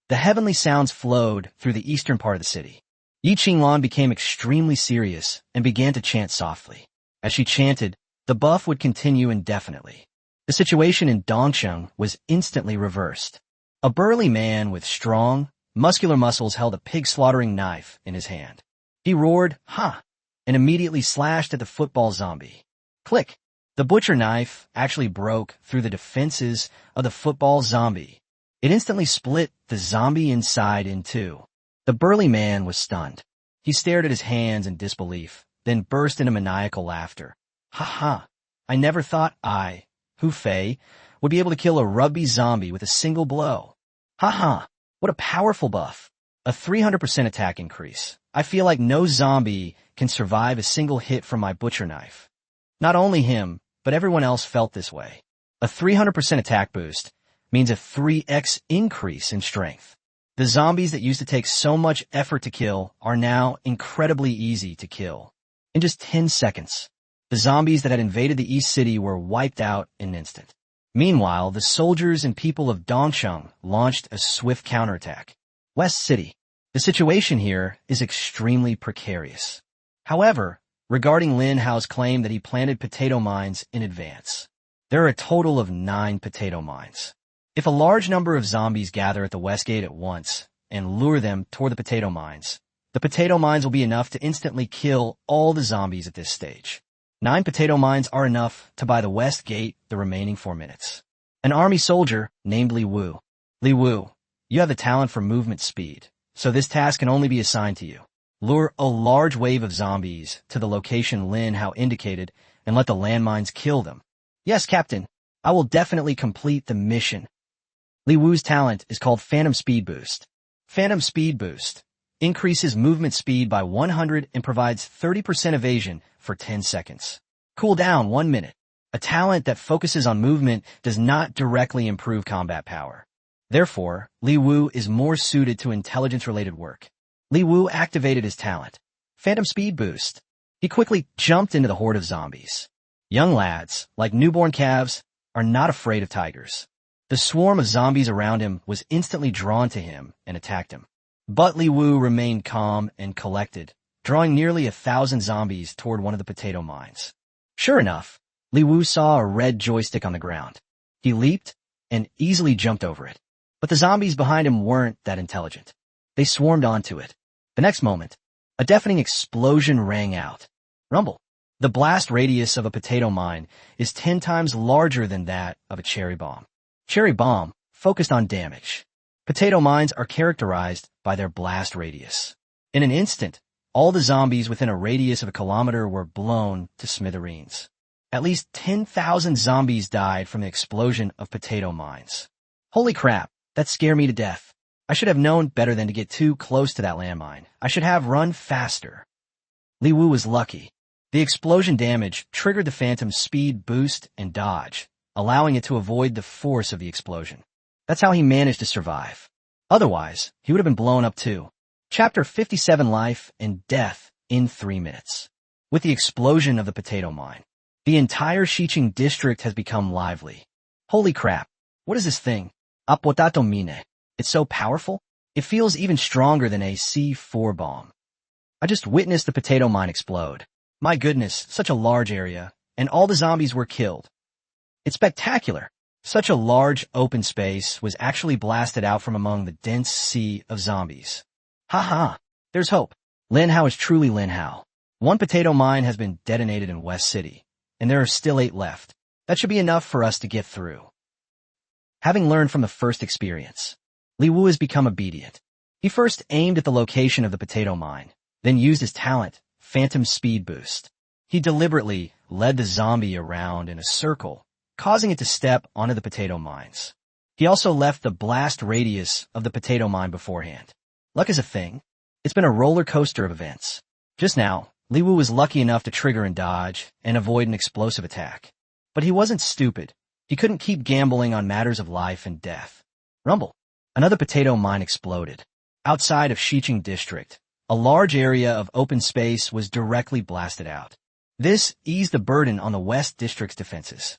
The heavenly sounds flowed through the eastern part of the city. Yi Qinglan became extremely serious and began to chant softly. As she chanted, the buff would continue indefinitely. The situation in Dongsheng was instantly reversed. A burly man with strong, muscular muscles held a pig-slaughtering knife in his hand. He roared, "Ha! and immediately slashed at the football zombie. Click! The butcher knife actually broke through the defenses of the football zombie. It instantly split the zombie inside in two. The burly man was stunned. He stared at his hands in disbelief, then burst into maniacal laughter. Ha ha! I never thought I, Hu Fei, would be able to kill a rugby zombie with a single blow. Ha ha! What a powerful buff. A 300% attack increase. I feel like no zombie can survive a single hit from my butcher knife. Not only him, but everyone else felt this way. A 300% attack boost means a 3x increase in strength. The zombies that used to take so much effort to kill are now incredibly easy to kill. In just 10 seconds, the zombies that had invaded the East City were wiped out in an instant. Meanwhile, the soldiers and people of Dongsheng launched a swift counterattack. West City. The situation here is extremely precarious. However, regarding Lin Hao's claim that he planted potato mines in advance, there are a total of 9 potato mines. If a large number of zombies gather at the West Gate at once and lure them toward the potato mines will be enough to instantly kill all the zombies at this stage. 9 potato mines are enough to buy the West Gate the remaining 4 minutes. An army soldier named Li Wu. Li Wu, you have the talent for movement speed, so this task can only be assigned to you. Lure a large wave of zombies to the location Lin Hao indicated and let the landmines kill them. Yes, Captain. I will definitely complete the mission. Li Wu's talent is called Phantom Speed Boost. Phantom Speed Boost increases movement speed by 100 and provides 30% evasion for 10 seconds. Cooldown 1 minute. A talent that focuses on movement does not directly improve combat power. Therefore, Li Wu is more suited to intelligence-related work. Li Wu activated his talent, Phantom Speed Boost. He quickly jumped into the horde of zombies. Young lads, like newborn calves, are not afraid of tigers. The swarm of zombies around him was instantly drawn to him and attacked him. But Li Wu remained calm and collected, drawing nearly 1,000 zombies toward one of the potato mines. Sure enough, Li Wu saw a red joystick on the ground. He leaped and easily jumped over it. But the zombies behind him weren't that intelligent. They swarmed onto it. The next moment, a deafening explosion rang out. Rumble. The blast radius of a potato mine is 10 times larger than that of a cherry bomb. Cherry bomb focused on damage. Potato mines are characterized by their blast radius. In an instant, all the zombies within a radius of a kilometer were blown to smithereens. At least 10,000 zombies died from the explosion of potato mines. Holy crap, that scared me to death. I should have known better than to get too close to that landmine. I should have run faster. Li Wu was lucky. The explosion damage triggered the Phantom Speed Boost and dodge, allowing it to avoid the force of the explosion. That's how he managed to survive. Otherwise, he would have been blown up too. Chapter 57: Life and Death in 3 minutes. With the explosion of the potato mine, the entire Xiqing district has become lively. Holy crap. What is this thing? Apotato mine. It's so powerful, it feels even stronger than a C4 bomb. I just witnessed the potato mine explode. My goodness, such a large area, and all the zombies were killed. It's spectacular. Such a large open space was actually blasted out from among the dense sea of zombies. Ha, there's hope. Lin Hao is truly Lin Hao. 1 potato mine has been detonated in West City, and there are still 8 left. That should be enough for us to get through. Having learned from the first experience, Li Wu has become obedient. He first aimed at the location of the potato mine, then used his talent, Phantom Speed Boost. He deliberately led the zombie around in a circle, causing it to step onto the potato mines. He also left the blast radius of the potato mine beforehand. Luck is a thing. It's been a roller coaster of events. Just now, Li Wu was lucky enough to trigger and dodge and avoid an explosive attack. But he wasn't stupid. He couldn't keep gambling on matters of life and death. Rumble. Another potato mine exploded. Outside of Xiqing District, a large area of open space was directly blasted out. This eased the burden on the West District's defenses.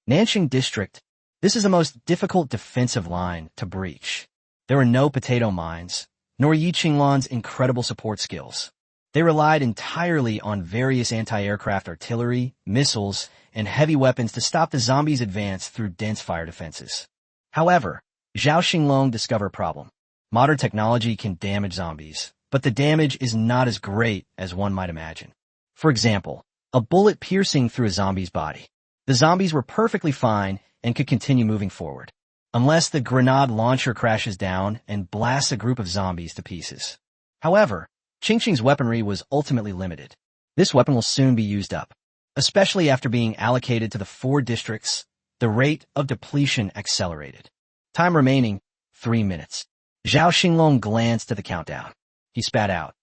Nanxing District. This is the most difficult defensive line to breach. There were no potato mines, nor Yi Qinglan's incredible support skills. They relied entirely on various anti-aircraft artillery, missiles, and heavy weapons to stop the zombies' advance through dense fire defenses. However, Zhao Xinglong discovered a problem. Modern technology can damage zombies, but the damage is not as great as one might imagine. For example, a bullet piercing through a zombie's body. The zombies were perfectly fine and could continue moving forward, unless the grenade launcher crashes down and blasts a group of zombies to pieces. However, Qingqing's weaponry was ultimately limited. This weapon will soon be used up, especially after being allocated to the 4 districts. The rate of depletion accelerated. Time remaining, 3 minutes. Zhao Xinglong glanced at the countdown. He spat out.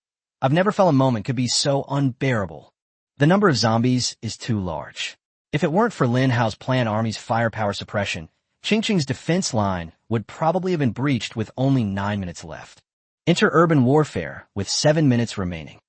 I've never felt a moment could be so unbearable. The number of zombies is too large. If it weren't for Lin Hao's planned army's firepower suppression, Qingqing's defense line would probably have been breached with only 9 minutes left. Enter urban warfare with 7 minutes remaining.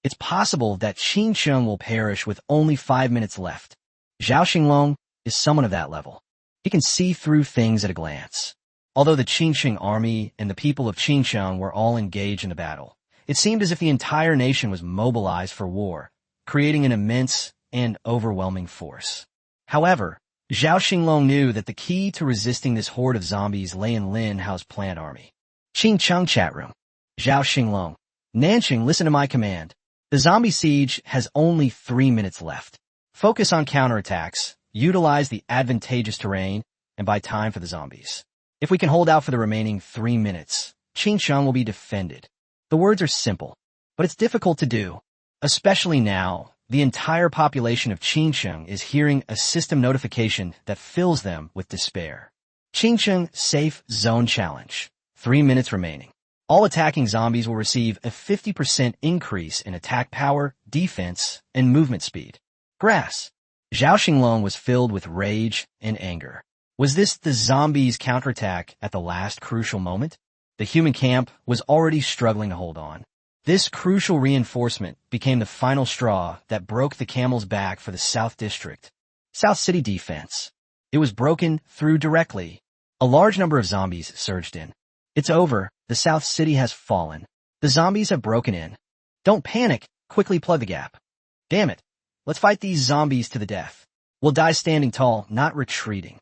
It's possible that Qingqing will perish with only 5 minutes left. Zhao Xinglong is someone of that level. He can see through things at a glance. Although the Qingqing army and the people of Qingqing were all engaged in the battle, it seemed as if the entire nation was mobilized for war, creating an immense and overwhelming force. However, Zhao Xinglong knew that the key to resisting this horde of zombies lay in Lin Hao's planned army. Qingqiang chat room. Zhao Xinglong. Nanqing, listen to my command. The zombie siege has only 3 minutes left. Focus on counterattacks, utilize the advantageous terrain, and buy time for the zombies. If we can hold out for the remaining 3 minutes, Qingqiang will be defended. The words are simple, but it's difficult to do. Especially now, the entire population of Qingqiang is hearing a system notification that fills them with despair. Qingqiang Safe Zone Challenge. 3 minutes remaining. All attacking zombies will receive a 50% increase in attack power, defense, and movement speed. Grass. Zhao Xinglong was filled with rage and anger. Was this the zombies' counterattack at the last crucial moment? The human camp was already struggling to hold on. This crucial reinforcement became the final straw that broke the camel's back for the South District. South City defense. It was broken through directly. A large number of zombies surged in. It's over. The South City has fallen. The zombies have broken in. Don't panic. Quickly plug the gap. Damn it. Let's fight these zombies to the death. We'll die standing tall, not retreating.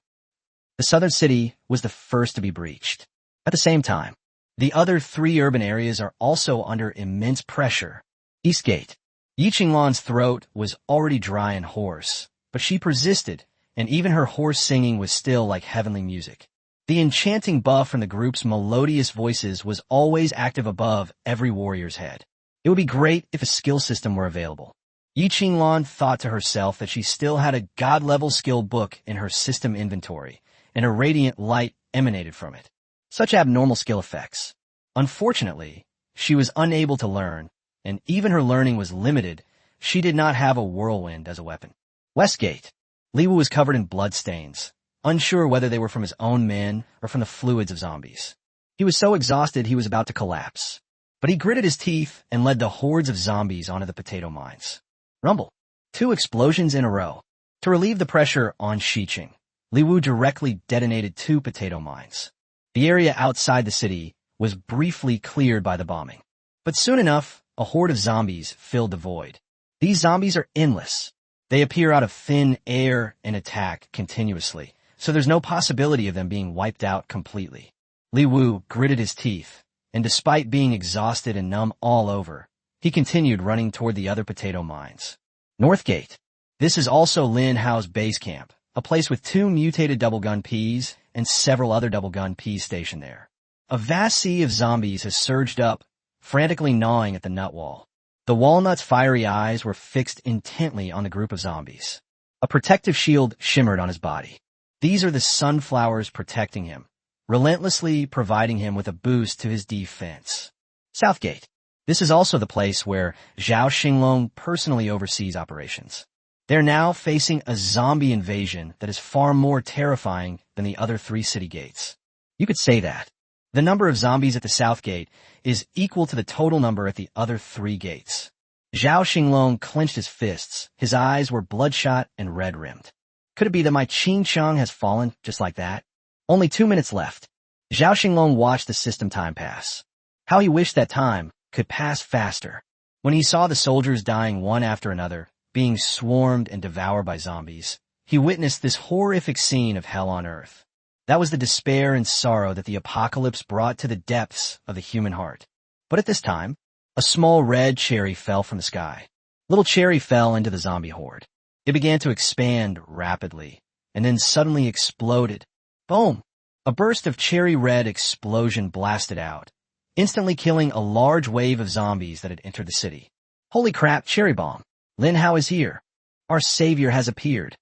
The southern city was the first to be breached. At the same time, the other 3 urban areas are also under immense pressure. Eastgate. Yi Qinglan's throat was already dry and hoarse, but she persisted, and even her hoarse singing was still like heavenly music. The enchanting buff from the group's melodious voices was always active above every warrior's head. It would be great if a skill system were available. Yi Qinglan thought to herself that she still had a god-level skill book in her system inventory, and a radiant light emanated from it. Such abnormal skill effects. Unfortunately, she was unable to learn, and even her learning was limited. She did not have a whirlwind as a weapon. Westgate. Li Wu was covered in bloodstains, unsure whether they were from his own men or from the fluids of zombies. He was so exhausted he was about to collapse, but he gritted his teeth and led the hordes of zombies onto the potato mines. Rumble. 2 explosions in a row. To relieve the pressure on Xiqing, Li Wu directly detonated 2 potato mines. The area outside the city was briefly cleared by the bombing. But soon enough, a horde of zombies filled the void. These zombies are endless. They appear out of thin air and attack continuously, so there's no possibility of them being wiped out completely. Li Wu gritted his teeth, and despite being exhausted and numb all over, he continued running toward the other potato mines. Northgate. This is also Lin Hao's base camp, a place with 2 mutated double-gun Ps and several other double-gun Ps stationed there. A vast sea of zombies has surged up, frantically gnawing at the nut wall. The walnut's fiery eyes were fixed intently on the group of zombies. A protective shield shimmered on his body. These are the sunflowers protecting him, relentlessly providing him with a boost to his defense. Southgate. This is also the place where Zhao Xinglong personally oversees operations. They're now facing a zombie invasion that is far more terrifying than the other 3 city gates. You could say that. The number of zombies at the South Gate is equal to the total number at the other 3 gates. Zhao Xinglong clenched his fists. His eyes were bloodshot and red-rimmed. Could it be that my Qingqiang has fallen just like that? Only 2 minutes left. Zhao Xinglong watched the system time pass. How he wished that time could pass faster. When he saw the soldiers dying one after another, being swarmed and devoured by zombies, he witnessed this horrific scene of hell on earth. That was the despair and sorrow that the apocalypse brought to the depths of the human heart. But at this time, a small red cherry fell from the sky. Little Cherry fell into the zombie horde. It began to expand rapidly, and then suddenly exploded. Boom! A burst of cherry red explosion blasted out, instantly killing a large wave of zombies that had entered the city. Holy crap, Cherry Bomb! Lin Hao is here. Our savior has appeared.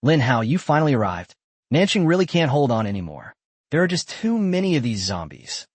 Lin Hao, you finally arrived. Nanxing really can't hold on anymore. There are just too many of these zombies.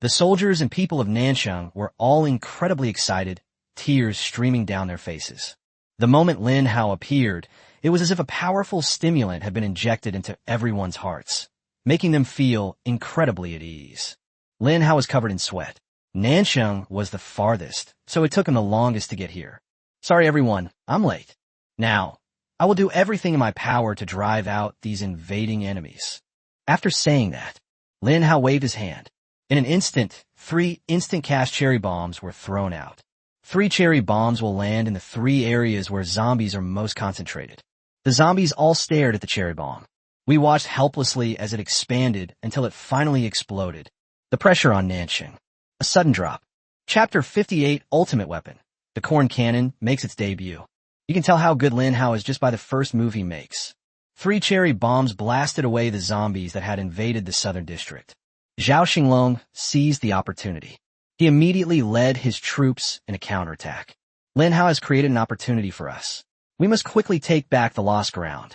The soldiers and people of Nanxing were all incredibly excited, tears streaming down their faces. The moment Lin Hao appeared, it was as if a powerful stimulant had been injected into everyone's hearts, making them feel incredibly at ease. Lin Hao was covered in sweat. Nanxing was the farthest, so it took him the longest to get here. Sorry everyone, I'm late. Now, I will do everything in my power to drive out these invading enemies. After saying that, Lin Hao waved his hand. In an instant, 3 instant-cast cherry bombs were thrown out. 3 cherry bombs will land in the 3 areas where zombies are most concentrated. The zombies all stared at the cherry bomb. We watched helplessly as it expanded until it finally exploded. The pressure on Nanxing. A sudden drop. Chapter 58 Ultimate Weapon. The corn cannon makes its debut. You can tell how good Lin Hao is just by the first move he makes. 3 cherry bombs blasted away the zombies that had invaded the southern district. Zhao Xinglong seized the opportunity. He immediately led his troops in a counterattack. Lin Hao has created an opportunity for us. We must quickly take back the lost ground.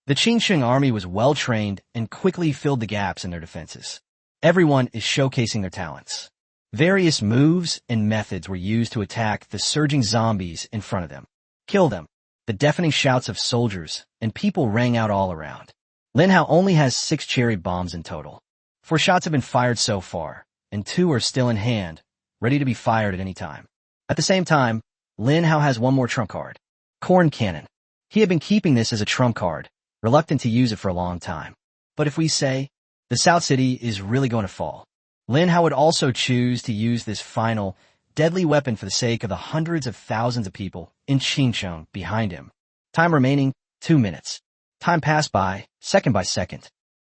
The Qingsheng army was well-trained and quickly filled the gaps in their defenses. Everyone is showcasing their talents. Various moves and methods were used to attack the surging zombies in front of them. Kill them. The deafening shouts of soldiers and people rang out all around. Lin Hao only has 6 cherry bombs in total. 4 shots have been fired so far, and 2 are still in hand, ready to be fired at any time. At the same time, Lin Hao has one more trump card. Corn Cannon. He had been keeping this as a trump card, reluctant to use it for a long time. But if we say, the South City is really going to fall, Lin Hao would also choose to use this final, deadly weapon for the sake of the hundreds of thousands of people in Qingsheng behind him. Time remaining, 2 minutes. Time passed by second.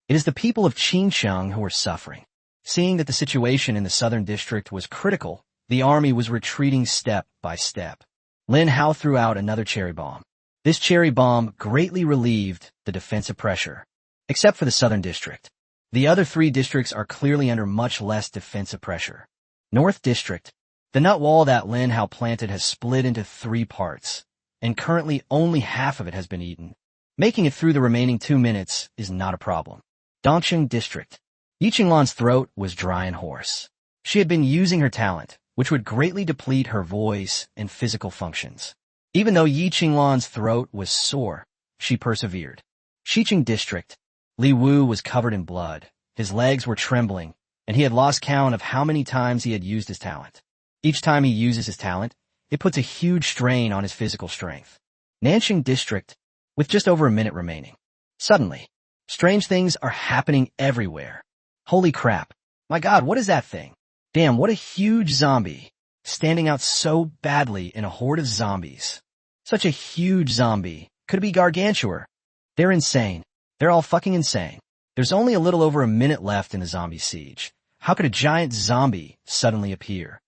It is the people of Qingsheng who are suffering. Seeing that the situation in the southern district was critical, the army was retreating step by step. Lin Hao threw out another cherry bomb. This cherry bomb greatly relieved the defensive pressure, except for the southern district. The other 3 districts are clearly under much less defensive pressure. North District. The nut wall that Lin Hao planted has split into 3 parts, and currently only half of it has been eaten. Making it through the remaining 2 minutes is not a problem. Dongqing District. Yi Qinglan's throat was dry and hoarse. She had been using her talent, which would greatly deplete her voice and physical functions. Even though Yi Qinglan's throat was sore, she persevered. Xiqing District. Li Wu was covered in blood. His legs were trembling, and he had lost count of how many times he had used his talent. Each time he uses his talent, it puts a huge strain on his physical strength. Nanxing District, with just over a minute remaining. Suddenly, strange things are happening everywhere. Holy crap. My god, what is that thing? Damn, what a huge zombie. Standing out so badly in a horde of zombies. Such a huge zombie. Could it be Gargantua? They're insane. They're all fucking insane. There's only a little over a minute left in the zombie siege. How could a giant zombie suddenly appear?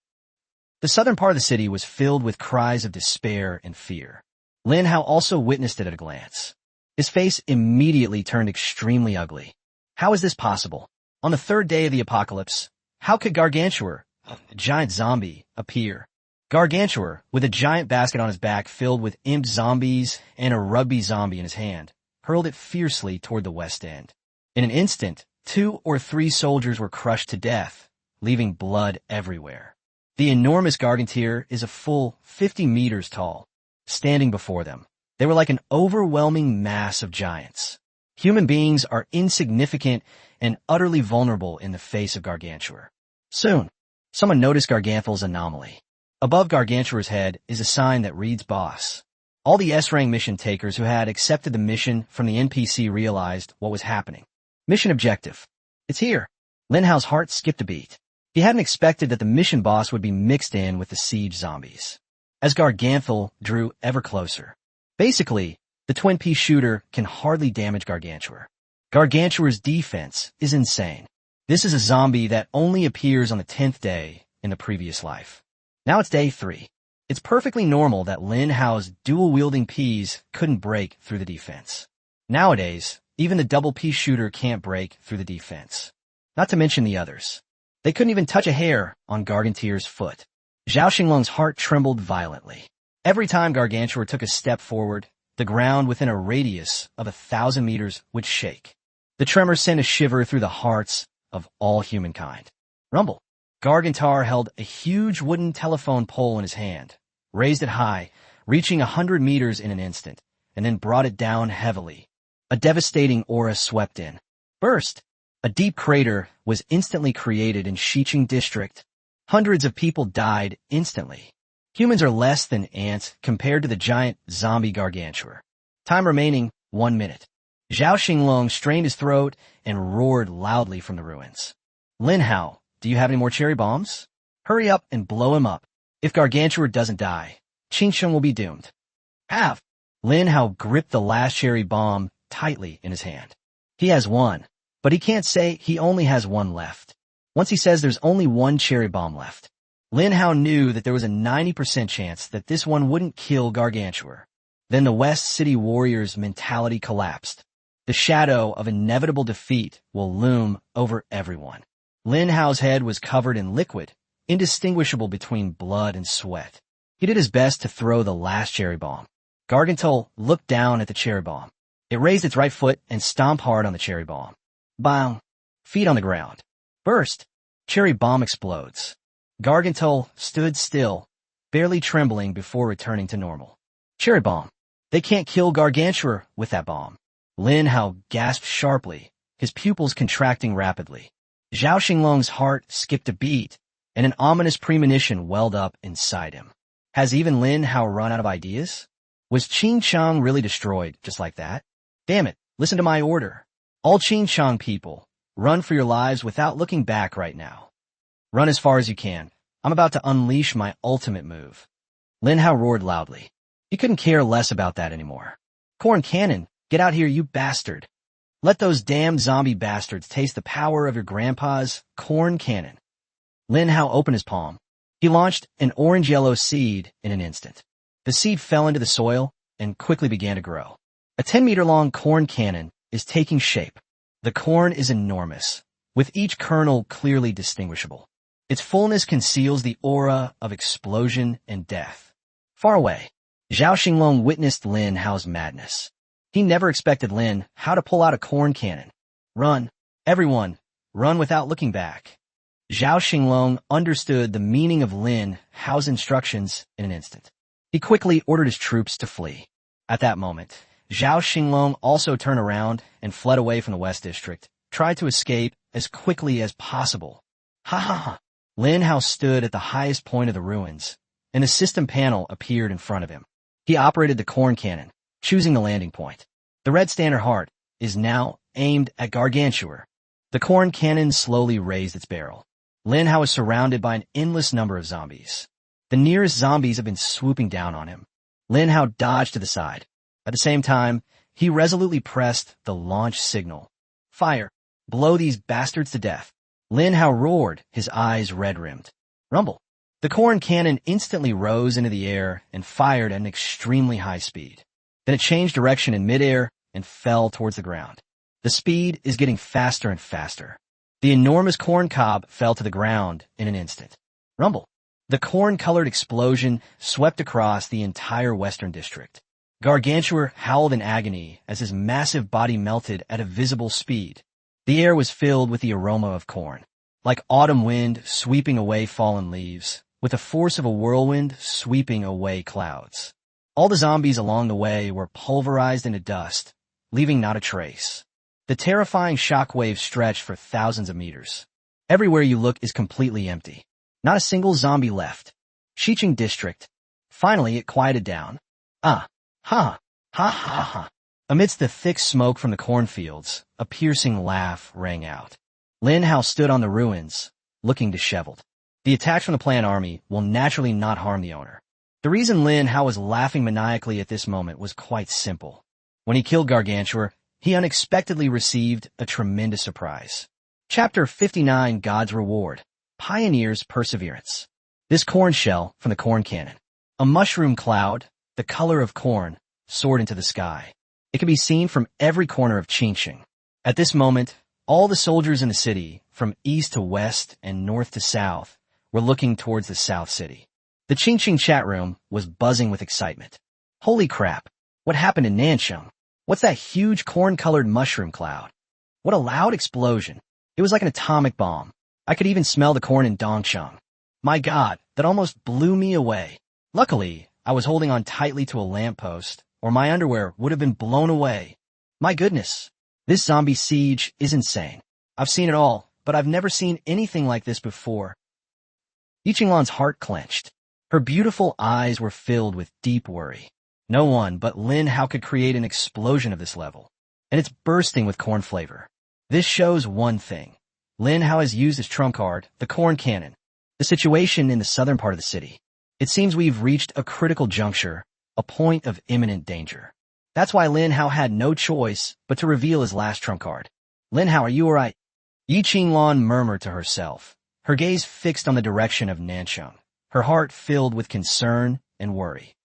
The southern part of the city was filled with cries of despair and fear. Lin Hao also witnessed it at a glance. His face immediately turned extremely ugly. How is this possible? On the 3rd day of the apocalypse, how could Gargantua, a giant zombie, appear? Gargantua, with a giant basket on his back filled with imp zombies and a rugby zombie in his hand, hurled it fiercely toward the west end. In an instant, 2 or 3 soldiers were crushed to death, leaving blood everywhere. The enormous Gargantua is a full 50 meters tall. Standing before them, they were like an overwhelming mass of giants. Human beings are insignificant and utterly vulnerable in the face of Gargantua. Soon, someone noticed Gargantua's anomaly. Above Gargantua's head is a sign that reads Boss. All the S-rank mission takers who had accepted the mission from the NPC realized what was happening. Mission objective. It's here. Lin Hao's heart skipped a beat. He hadn't expected that the mission boss would be mixed in with the siege zombies. As Gargantua drew ever closer. Basically, the twin-piece shooter can hardly damage Gargantua. Gargantua's defense is insane. This is a zombie that only appears on the 10th day in the previous life. Now it's day 3. It's perfectly normal that Lin Hao's dual-wielding Ps couldn't break through the defense. Nowadays, even the double P shooter can't break through the defense. Not to mention the others. They couldn't even touch a hair on Gargantuar's foot. Zhao Xinglong's heart trembled violently. Every time Gargantua took a step forward, the ground within a radius of 1,000 meters would shake. The tremor sent a shiver through the hearts of all humankind. Rumble. Gargantua held a huge wooden telephone pole in his hand, raised it high, reaching 100 meters in an instant, and then brought it down heavily. A devastating aura swept in. Burst! A deep crater was instantly created in Xiqing district. Hundreds of people died instantly. Humans are less than ants compared to the giant zombie Gargantua. Time remaining, 1 minute. Zhao Xinglong strained his throat and roared loudly from the ruins. Lin Hao, do you have any more cherry bombs? Hurry up and blow him up. If Gargantua doesn't die, Qingsheng will be doomed. Have! Lin Hao gripped the last cherry bomb tightly in his hand. He has one, but he can't say he only has one left. Once he says there's only one cherry bomb left. Lin Hao knew that there was a 90% chance that this one wouldn't kill Gargantua. Then the West City Warriors' mentality collapsed. The shadow of inevitable defeat will loom over everyone. Lin Hao's head was covered in liquid, indistinguishable between blood and sweat. He did his best to throw the last cherry bomb. Gargantua looked down at the cherry bomb. It raised its right foot and stomped hard on the cherry bomb. Bang! Feet on the ground. Burst! Cherry bomb explodes. Gargantua stood still, barely trembling before returning to normal. Cherry bomb. They can't kill Gargantua with that bomb. Lin Hao gasped sharply, his pupils contracting rapidly. Zhao Xinglong's heart skipped a beat, and an ominous premonition welled up inside him. Has even Lin Hao run out of ideas? Was Qingsheng really destroyed just like that? Damn it, listen to my order. All Qingsheng people, run for your lives without looking back right now. Run as far as you can. I'm about to unleash my ultimate move. Lin Hao roared loudly. He couldn't care less about that anymore. Corn cannon, get out here, you bastard. Let those damn zombie bastards taste the power of your grandpa's corn cannon. Lin Hao opened his palm. He launched an orange-yellow seed in an instant. The seed fell into the soil and quickly began to grow. A 10-meter-long corn cannon is taking shape. The corn is enormous, with each kernel clearly distinguishable. Its fullness conceals the aura of explosion and death. Far away, Zhao Xinglong witnessed Lin Hao's madness. He never expected Lin Hao to pull out a corn cannon. Run, everyone, run without looking back. Zhao Xinglong understood the meaning of Lin Hao's instructions in an instant. He quickly ordered his troops to flee. At that moment, Zhao Xinglong also turned around and fled away from the West District, tried to escape as quickly as possible. Ha ha ha! Lin Hao stood at the highest point of the ruins, and a system panel appeared in front of him. He operated the corn cannon, choosing the landing point. The red standard heart is now aimed at Gargantua. The corn cannon slowly raised its barrel. Lin Hao was surrounded by an endless number of zombies. The nearest zombies have been swooping down on him. Lin Hao dodged to the side. At the same time, he resolutely pressed the launch signal. Fire! Blow these bastards to death. Lin Hao roared, his eyes red-rimmed. Rumble! The corn cannon instantly rose into the air and fired at an extremely high speed. Then it changed direction in midair and fell towards the ground. The speed is getting faster and faster. The enormous corn cob fell to the ground in an instant. Rumble! The corn-colored explosion swept across the entire Western District. Gargantua howled in agony as his massive body melted at a visible speed. The air was filled with the aroma of corn, like autumn wind sweeping away fallen leaves, with the force of a whirlwind sweeping away clouds. All the zombies along the way were pulverized into dust, leaving not a trace. The terrifying shockwave stretched for thousands of meters. Everywhere you look is completely empty. Not a single zombie left. Xiqing District. Finally, it quieted down. Ah, ha, ha, ha, ha. Amidst the thick smoke from the cornfields, a piercing laugh rang out. Lin Hao stood on the ruins, looking disheveled. The attacks from the plant army will naturally not harm the owner. The reason Lin Hao was laughing maniacally at this moment was quite simple. When he killed Gargantua, he unexpectedly received a tremendous surprise. Chapter 59, God's Reward. Pioneer's Perseverance. This corn shell from the corn cannon. A mushroom cloud, the color of corn, soared into the sky. It could be seen from every corner of Qingqing. At this moment, all the soldiers in the city, from east to west and north to south, were looking towards the south city. The Qingqing chat room was buzzing with excitement. Holy crap! What happened in Nansheng? What's that huge corn-colored mushroom cloud? What a loud explosion! It was like an atomic bomb. I could even smell the corn in Dongsheng. My God, that almost blew me away. Luckily, I was holding on tightly to a lamppost, or my underwear would have been blown away. My goodness, this zombie siege is insane. I've seen it all, but I've never seen anything like this before. Yiqinglan's heart clenched. Her beautiful eyes were filled with deep worry. No one but Lin Hao could create an explosion of this level. And it's bursting with corn flavor. This shows one thing. Lin Hao has used his trump card, the corn cannon. The situation in the southern part of the city. It seems we've reached a critical juncture, a point of imminent danger. That's why Lin Hao had no choice but to reveal his last trump card. Lin Hao, are you alright? Yiqinglan murmured to herself, her gaze fixed on the direction of Nansheng, her heart filled with concern and worry.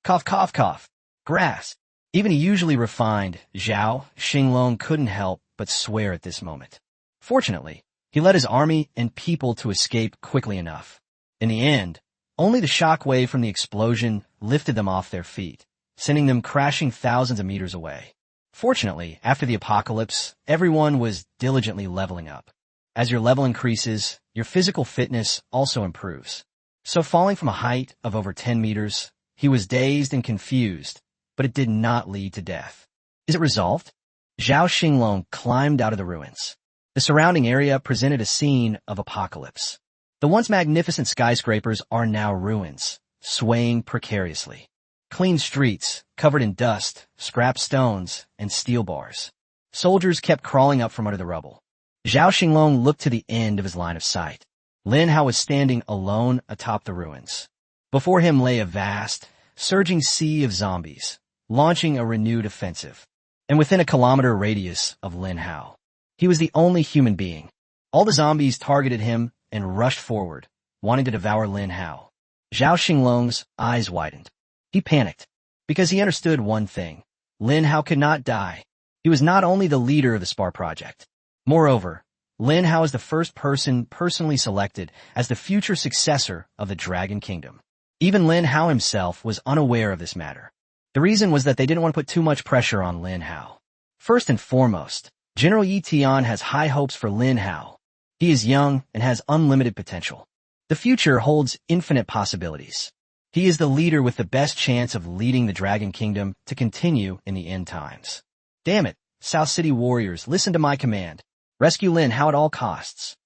Cough, cough, cough. Grass. Even a usually refined Zhao Xinglong couldn't help but swear at this moment. Fortunately, he led his army and people to escape quickly enough. In the end, only the shockwave from the explosion lifted them off their feet, sending them crashing thousands of meters away. Fortunately, after the apocalypse, everyone was diligently leveling up. As your level increases, your physical fitness also improves. So falling from a height of over 10 meters, he was dazed and confused, but it did not lead to death. Is it resolved? Zhao Xinglong climbed out of the ruins. The surrounding area presented a scene of apocalypse. The once magnificent skyscrapers are now ruins, swaying precariously. Clean streets, covered in dust, scrap stones, and steel bars. Soldiers kept crawling up from under the rubble. Zhao Xinglong looked to the end of his line of sight. Lin Hao was standing alone atop the ruins. Before him lay a vast, surging sea of zombies, launching a renewed offensive. And within a kilometer radius of Lin Hao, he was the only human being. All the zombies targeted him and rushed forward, wanting to devour Lin Hao. Zhao Xinglong's eyes widened. He panicked, because he understood one thing. Lin Hao could not die. He was not only the leader of the Spar Project. Moreover, Lin Hao is the first person personally selected as the future successor of the Dragon Kingdom. Even Lin Hao himself was unaware of this matter. The reason was that they didn't want to put too much pressure on Lin Hao. First and foremost, General Yi Tian has high hopes for Lin Hao. He is young and has unlimited potential. The future holds infinite possibilities. He is the leader with the best chance of leading the Dragon Kingdom to continue in the end times. Damn it, South City warriors, listen to my command. Rescue Lin Hao at all costs.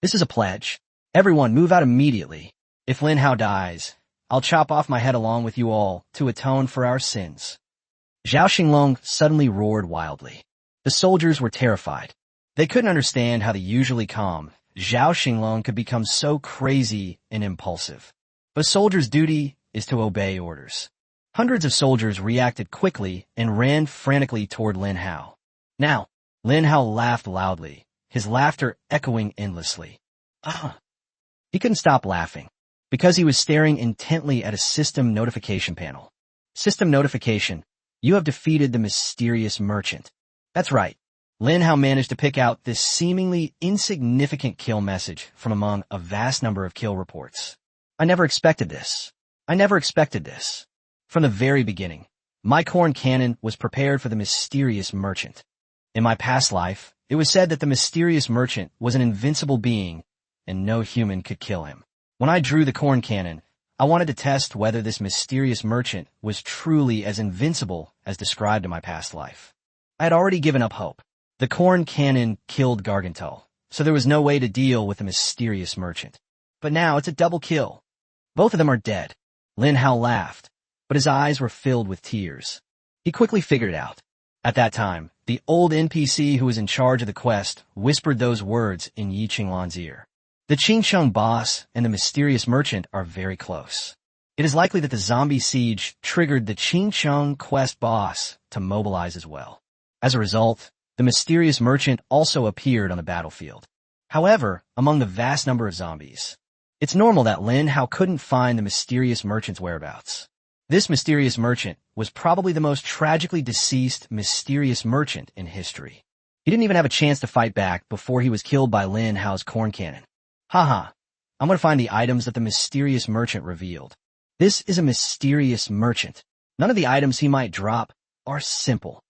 This is a pledge. Everyone move out immediately. If Lin Hao dies, I'll chop off my head along with you all to atone for our sins. Zhao Xinglong suddenly roared wildly. The soldiers were terrified. They couldn't understand how the usually calm Zhao Xinglong could become so crazy and impulsive. But a soldier's duty is to obey orders. Hundreds of soldiers reacted quickly and ran frantically toward Lin Hao. Now, Lin Hao laughed loudly, his laughter echoing endlessly. He couldn't stop laughing, because he was staring intently at a system notification panel. System notification. You have defeated the mysterious merchant. That's right. Lin Hao managed to pick out this seemingly insignificant kill message from among a vast number of kill reports. I never expected this. I never expected this. From the very beginning, my corn cannon was prepared for the mysterious merchant. In my past life, it was said that the mysterious merchant was an invincible being, and no human could kill him. When I drew the corn cannon, I wanted to test whether this mysterious merchant was truly as invincible as described in my past life. I had already given up hope. The corn cannon killed Gargantul, so there was no way to deal with the mysterious merchant. But now it's a double kill. Both of them are dead. Lin Hao laughed, but his eyes were filled with tears. He quickly figured it out. At that time, the old NPC who was in charge of the quest whispered those words in Yiqinglan's ear. The Qingsheng boss and the mysterious merchant are very close. It is likely that the zombie siege triggered the Qingsheng quest boss to mobilize as well. As a result, the mysterious merchant also appeared on the battlefield. However, among the vast number of zombies, It's normal that Lin Hao couldn't find the mysterious merchant's whereabouts. This mysterious merchant was probably the most tragically deceased mysterious merchant in history. He didn't even have a chance to fight back before he was killed by Lin Hao's corn cannon. Haha, I'm going to find the items that the mysterious merchant revealed. This is a mysterious merchant. None of the items he might drop are simple.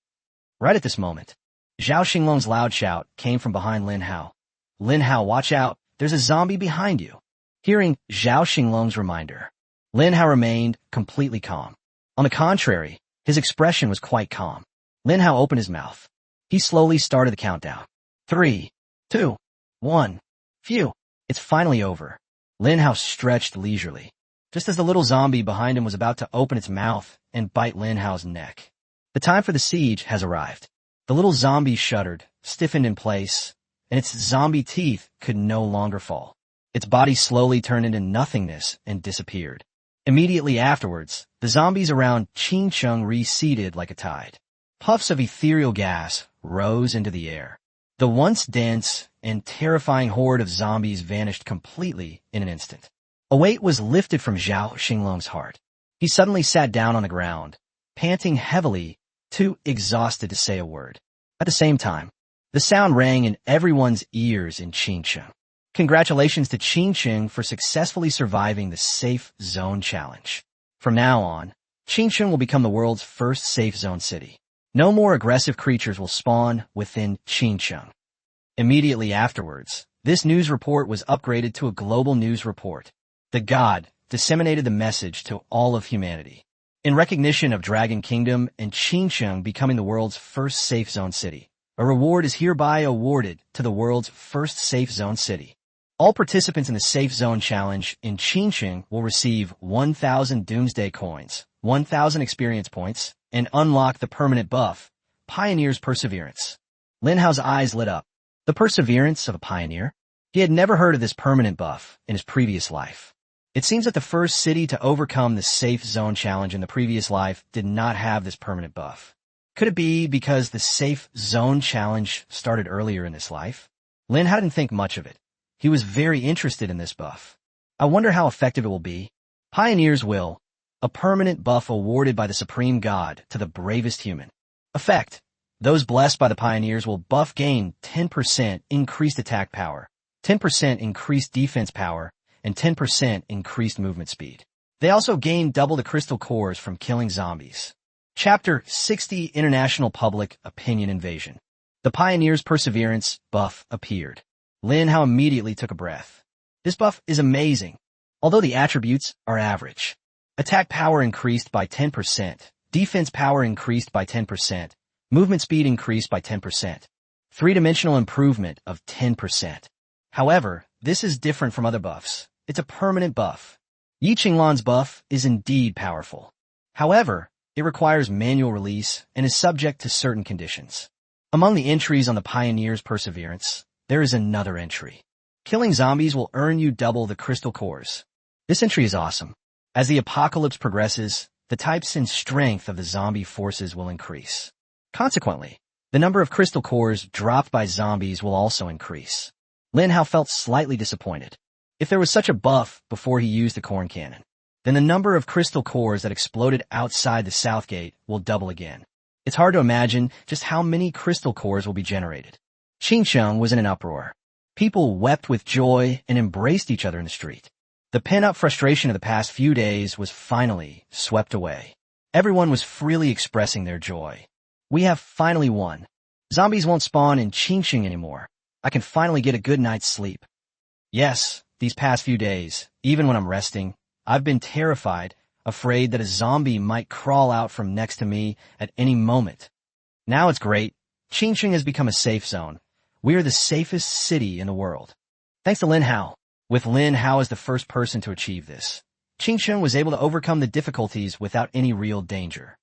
Right at this moment, Zhao Xinglong's loud shout came from behind Lin Hao. Lin Hao, watch out, there's a zombie behind you. Hearing Zhao Xinglong's reminder, Lin Hao remained completely calm. On the contrary, his expression was quite calm. Lin Hao opened his mouth. He slowly started the countdown. 3, 2, 1. Phew, it's finally over. Lin Hao stretched leisurely, just as the little zombie behind him was about to open its mouth and bite Lin Hao's neck. The time for the siege has arrived. The little zombie shuddered, stiffened in place, and its zombie teeth could no longer fall. Its body slowly turned into nothingness and disappeared. Immediately afterwards, the zombies around Qingcheng receded like a tide. Puffs of ethereal gas rose into the air. The once dense and terrifying horde of zombies vanished completely in an instant. A weight was lifted from Zhao Xinglong's heart. He suddenly sat down on the ground, panting heavily, too exhausted to say a word. At the same time, the sound rang in everyone's ears in Qingcheng. Congratulations to Qingcheng for successfully surviving the Safe Zone Challenge. From now on, Qingcheng will become the world's first safe zone city. No more aggressive creatures will spawn within Qingcheng. Immediately afterwards, this news report was upgraded to a global news report. The god disseminated the message to all of humanity. In recognition of Dragon Kingdom and Qingcheng becoming the world's first safe zone city, a reward is hereby awarded to the world's first safe zone city. All participants in the Safe Zone Challenge in Qingcheng will receive 1,000 Doomsday Coins, 1,000 experience points, and unlock the permanent buff, Pioneer's Perseverance. Lin Hao's eyes lit up. The perseverance of a pioneer? He had never heard of this permanent buff in his previous life. It seems that the first city to overcome the Safe Zone Challenge in the previous life did not have this permanent buff. Could it be because the Safe Zone Challenge started earlier in this life? Lin Hao didn't think much of it. He was very interested in this buff. I wonder how effective it will be. Pioneer's Will, a permanent buff awarded by the Supreme God to the bravest human. Effect: those blessed by the Pioneers will buff gain 10% increased attack power, 10% increased defense power, and 10% increased movement speed. They also gain double the crystal cores from killing zombies. Chapter 60 International Public Opinion Invasion. The Pioneer's Perseverance buff appeared. Lin Hao immediately took a breath. This buff is amazing, although the attributes are average. Attack power increased by 10%, defense power increased by 10%, movement speed increased by 10%, three-dimensional improvement of 10%. However, this is different from other buffs. It's a permanent buff. Yi Qinglan's buff is indeed powerful. However, it requires manual release and is subject to certain conditions. Among the entries on the Pioneer's Perseverance, there is another entry. Killing zombies will earn you double the crystal cores. This entry is awesome. As the apocalypse progresses, the types and strength of the zombie forces will increase. Consequently, the number of crystal cores dropped by zombies will also increase. Lin Hao felt slightly disappointed. If there was such a buff before he used the corn cannon, then the number of crystal cores that exploded outside the south gate will double again. It's hard to imagine just how many crystal cores will be generated. Qingcheng was in an uproar. People wept with joy and embraced each other in the street. The pent-up frustration of the past few days was finally swept away. Everyone was freely expressing their joy. We have finally won. Zombies won't spawn in Qingcheng anymore. I can finally get a good night's sleep. Yes, these past few days, even when I'm resting, I've been terrified, afraid that a zombie might crawl out from next to me at any moment. Now it's great. Qingcheng has become a safe zone. We are the safest city in the world. Thanks to Lin Hao. With Lin Hao as the first person to achieve this, Qingcheng was able to overcome the difficulties without any real danger.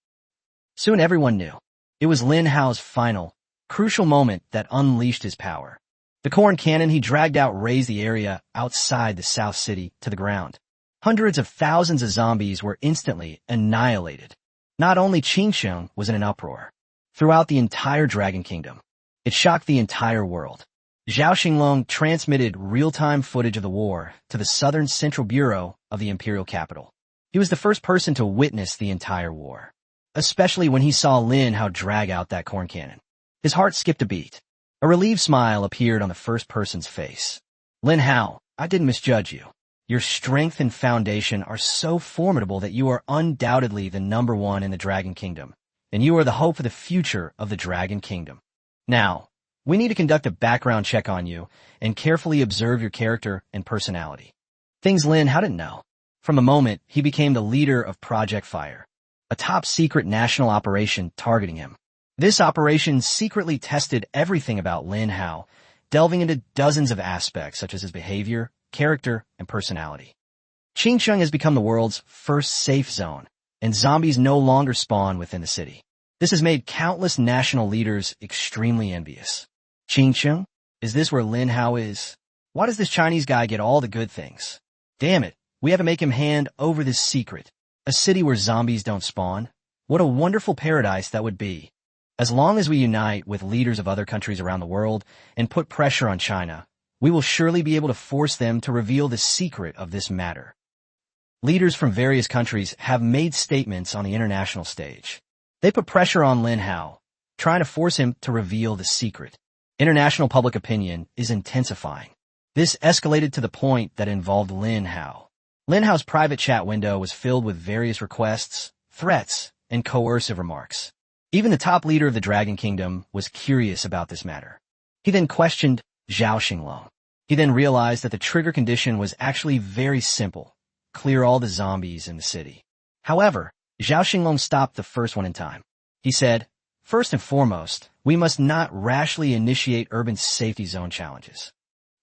Soon everyone knew. It was Lin Hao's final, crucial moment that unleashed his power. The corn cannon he dragged out razed the area outside the South City to the ground. Hundreds of thousands of zombies were instantly annihilated. Not only Qingcheng was in an uproar. Throughout the entire Dragon Kingdom, it shocked the entire world. Zhao Xinglong transmitted real-time footage of the war to the Southern Central Bureau of the imperial capital. He was the first person to witness the entire war, especially when he saw Lin Hao drag out that corn cannon. His heart skipped a beat. A relieved smile appeared on the first person's face. Lin Hao, I didn't misjudge you. Your strength and foundation are so formidable that you are undoubtedly the number one in the Dragon Kingdom, and you are the hope for the future of the Dragon Kingdom. Now, we need to conduct a background check on you and carefully observe your character and personality. Things Lin Hao didn't know. From the moment he became the leader of Project Fire, a top-secret national operation targeting him. This operation secretly tested everything about Lin Hao, delving into dozens of aspects such as his behavior, character, and personality. Qingcheng has become the world's first safe zone, and zombies no longer spawn within the city. This has made countless national leaders extremely envious. Qingcheng? Is this where Lin Hao is? Why does this Chinese guy get all the good things? Damn it, we have to make him hand over this secret. A city where zombies don't spawn? What a wonderful paradise that would be. As long as we unite with leaders of other countries around the world and put pressure on China, we will surely be able to force them to reveal the secret of this matter. Leaders from various countries have made statements on the international stage. They put pressure on Lin Hao, trying to force him to reveal the secret. International public opinion is intensifying. This escalated to the point that involved Lin Hao. Lin Hao's private chat window was filled with various requests, threats, and coercive remarks. Even the top leader of the Dragon Kingdom was curious about this matter. He then questioned Zhao Xinglong. He then realized that the trigger condition was actually very simple: clear all the zombies in the city. However, Zhao Xinglong stopped the first one in time. He said, first and foremost, we must not rashly initiate urban safety zone challenges.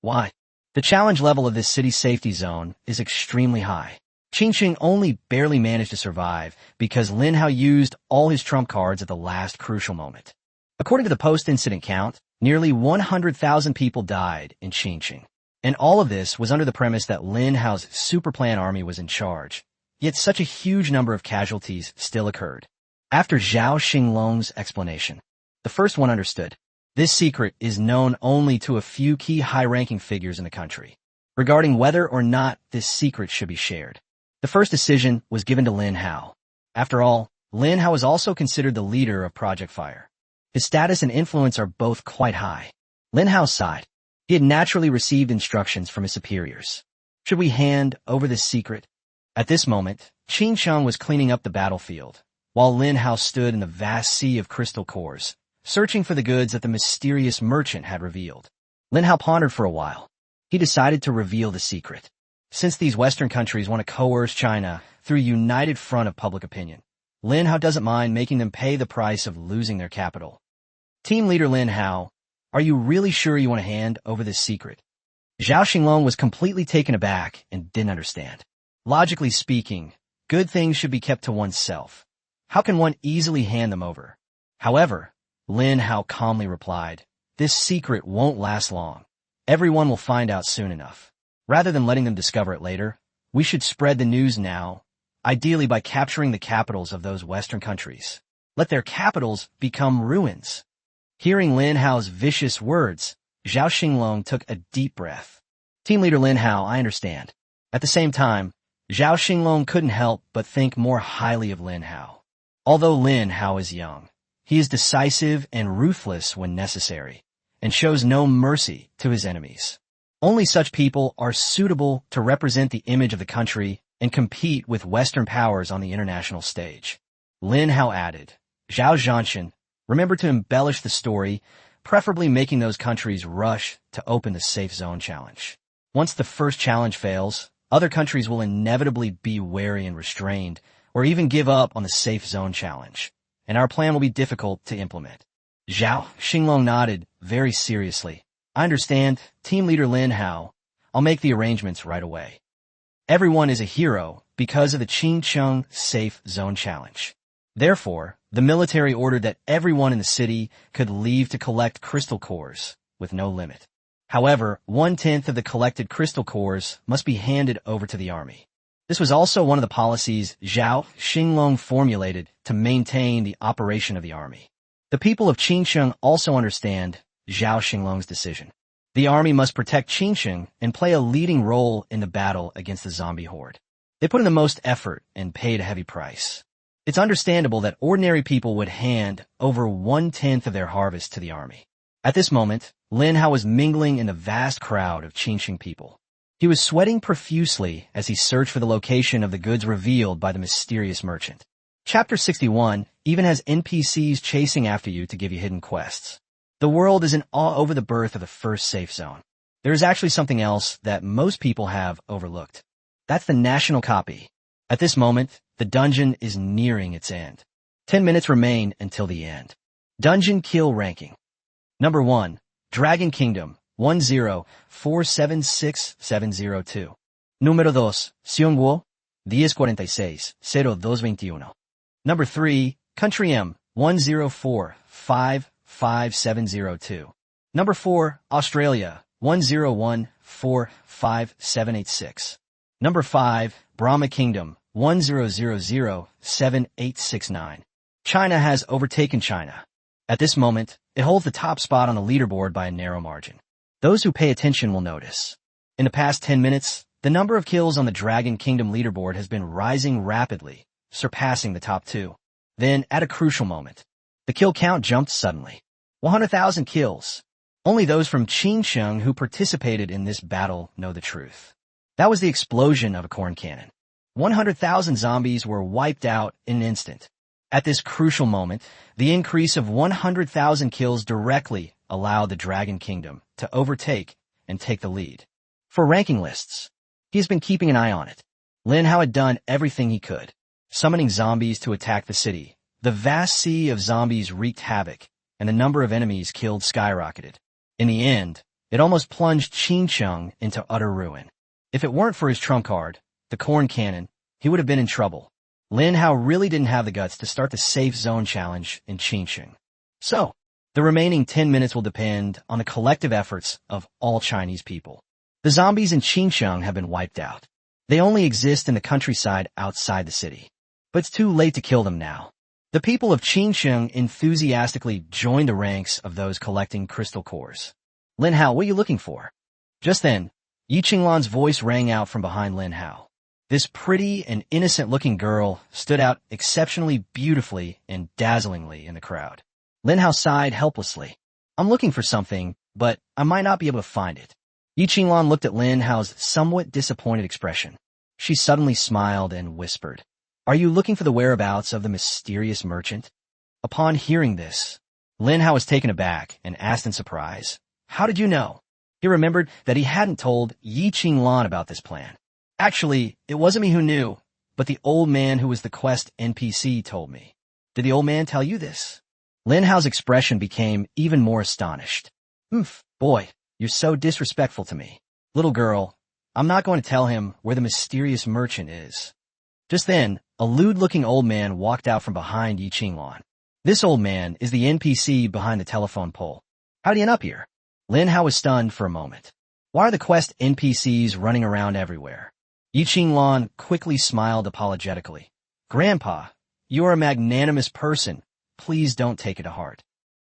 Why? The challenge level of this city safety zone is extremely high. Qingcheng only barely managed to survive because Lin Hao used all his trump cards at the last crucial moment. According to the post-incident count, nearly 100,000 people died in Qingcheng. And all of this was under the premise that Lin Hao's superplan army was in charge. Yet such a huge number of casualties still occurred. After Zhao Xinglong's explanation, the first one understood. This secret is known only to a few key high-ranking figures in the country, regarding whether or not this secret should be shared. The first decision was given to Lin Hao. After all, Lin Hao is also considered the leader of Project Fire. His status and influence are both quite high. Lin Hao sighed. He had naturally received instructions from his superiors. Should we hand over this secret? At this moment, Qingcheng was cleaning up the battlefield, while Lin Hao stood in the vast sea of crystal cores, searching for the goods that the mysterious merchant had revealed. Lin Hao pondered for a while. He decided to reveal the secret. Since these Western countries want to coerce China through a united front of public opinion, Lin Hao doesn't mind making them pay the price of losing their capital. Team leader Lin Hao, are you really sure you want to hand over this secret? Zhao Xinglong was completely taken aback and didn't understand. Logically speaking, good things should be kept to oneself. How can one easily hand them over? However, Lin Hao calmly replied, this secret won't last long. Everyone will find out soon enough. Rather than letting them discover it later, we should spread the news now, ideally by capturing the capitals of those Western countries. Let their capitals become ruins. Hearing Lin Hao's vicious words, Zhao Xinglong took a deep breath. Team leader Lin Hao, I understand. At the same time, Zhao Xinglong couldn't help but think more highly of Lin Hao. Although Lin Hao is young, he is decisive and ruthless when necessary, and shows no mercy to his enemies. Only such people are suitable to represent the image of the country and compete with Western powers on the international stage. Lin Hao added, Zhao Zhanshan, remember to embellish the story, preferably making those countries rush to open the safe zone challenge. Once the first challenge fails, other countries will inevitably be wary and restrained, or even give up on the safe zone challenge, and our plan will be difficult to implement. Zhao Xinglong nodded very seriously. I understand, team leader Lin Hao. I'll make the arrangements right away. Everyone is a hero because of the Qingcheng Safe Zone Challenge. Therefore, the military ordered that everyone in the city could leave to collect crystal cores, with no limit. However, 1/10 of the collected crystal cores must be handed over to the army. This was also one of the policies Zhao Xinglong formulated to maintain the operation of the army. The people of Qingcheng also understand Zhao Xinglong's decision. The army must protect Qingsheng and play a leading role in the battle against the zombie horde. They put in the most effort and paid a heavy price. It's understandable that ordinary people would hand over 1/10 of their harvest to the army. At this moment, Lin Hao was mingling in the vast crowd of Qingsheng people. He was sweating profusely as he searched for the location of the goods revealed by the mysterious merchant. Chapter 61 even has NPCs chasing after you to give you hidden quests. The world is in awe over the birth of the first safe zone. There is actually something else that most people have overlooked. That's the national copy. At this moment, the dungeon is nearing its end. 10 minutes remain until the end. Dungeon kill ranking. Number 1. Dragon Kingdom, 10476-702. Número 2. Seongwo, 1046-0221. Number 3. Country M, 104555702. Number 4. Australia, 101457886. Number 5. Brahma Kingdom, 10007869. China has overtaken China. At this moment, it holds the top spot on the leaderboard by a narrow margin. Those who pay attention will notice. In the past 10 minutes, the number of kills on the Dragon Kingdom leaderboard has been rising rapidly, surpassing the top 2. Then, at a crucial moment, the kill count jumped suddenly. 100,000 kills. Only those from Qingsheng who participated in this battle know the truth. That was the explosion of a corn cannon. 100,000 zombies were wiped out in an instant. At this crucial moment, the increase of 100,000 kills directly allowed the Dragon Kingdom to overtake and take the lead. For ranking lists, he has been keeping an eye on it. Lin Hao had done everything he could, summoning zombies to attack the city. The vast sea of zombies wreaked havoc, and the number of enemies killed skyrocketed. In the end, it almost plunged Qingsheng into utter ruin. If it weren't for his trump card, the corn cannon, he would have been in trouble. Lin Hao really didn't have the guts to start the safe zone challenge in Qingsheng. So, the remaining 10 minutes will depend on the collective efforts of all Chinese people. The zombies in Qingsheng have been wiped out. They only exist in the countryside outside the city. But it's too late to kill them now. The people of Qingsheng enthusiastically joined the ranks of those collecting crystal cores. Lin Hao, what are you looking for? Just then, Yi Qinglan's voice rang out from behind Lin Hao. This pretty and innocent-looking girl stood out exceptionally beautifully and dazzlingly in the crowd. Lin Hao sighed helplessly. I'm looking for something, but I might not be able to find it. Yi Qinglan looked at Lin Hao's somewhat disappointed expression. She suddenly smiled and whispered, Are you looking for the whereabouts of the mysterious merchant? Upon hearing this, Lin Hao was taken aback and asked in surprise, How did you know? He remembered that he hadn't told Yi Qinglan about this plan. Actually, it wasn't me who knew, but the old man who was the quest NPC told me. Did the old man tell you this? Lin Hao's expression became even more astonished. Boy, you're so disrespectful to me. Little girl, I'm not going to tell him where the mysterious merchant is. Just then, a lewd-looking old man walked out from behind Yi Qinglan. This old man is the NPC behind the telephone pole. How'd he end up here? Lin Hao was stunned for a moment. Why are the quest NPCs running around everywhere? Yi Qinglan quickly smiled apologetically. Grandpa, you are a magnanimous person. Please don't take it to heart.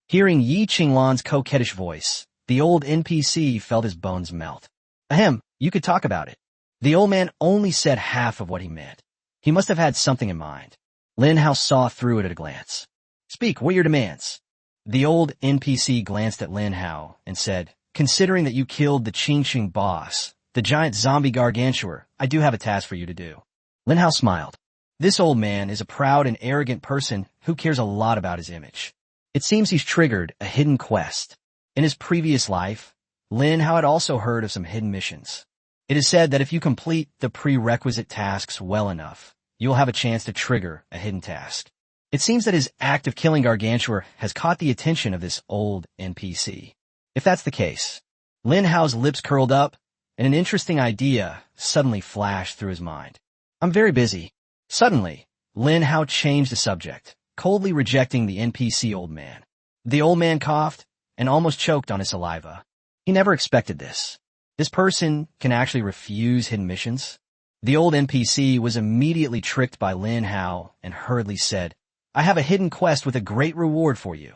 Hearing Yi Qinglan's coquettish voice, the old NPC felt his bones melt. Ahem, you could talk about it. The old man only said half of what he meant. He must have had something in mind. Lin Hao saw through it at a glance. Speak, what are your demands? The old NPC glanced at Lin Hao and said, Considering that you killed the Qingsheng boss, the giant zombie gargantuar, I do have a task for you to do. Lin Hao smiled. This old man is a proud and arrogant person who cares a lot about his image. It seems he's triggered a hidden quest. In his previous life, Lin Hao had also heard of some hidden missions. It is said that if you complete the prerequisite tasks well enough, you'll have a chance to trigger a hidden task. It seems that his act of killing Gargantua has caught the attention of this old NPC. If that's the case, Lin Hao's lips curled up, and an interesting idea suddenly flashed through his mind. I'm very busy. Suddenly, Lin Hao changed the subject, coldly rejecting the NPC old man. The old man coughed and almost choked on his saliva. He never expected this. This person can actually refuse hidden missions. The old NPC was immediately tricked by Lin Hao and hurriedly said, I have a hidden quest with a great reward for you.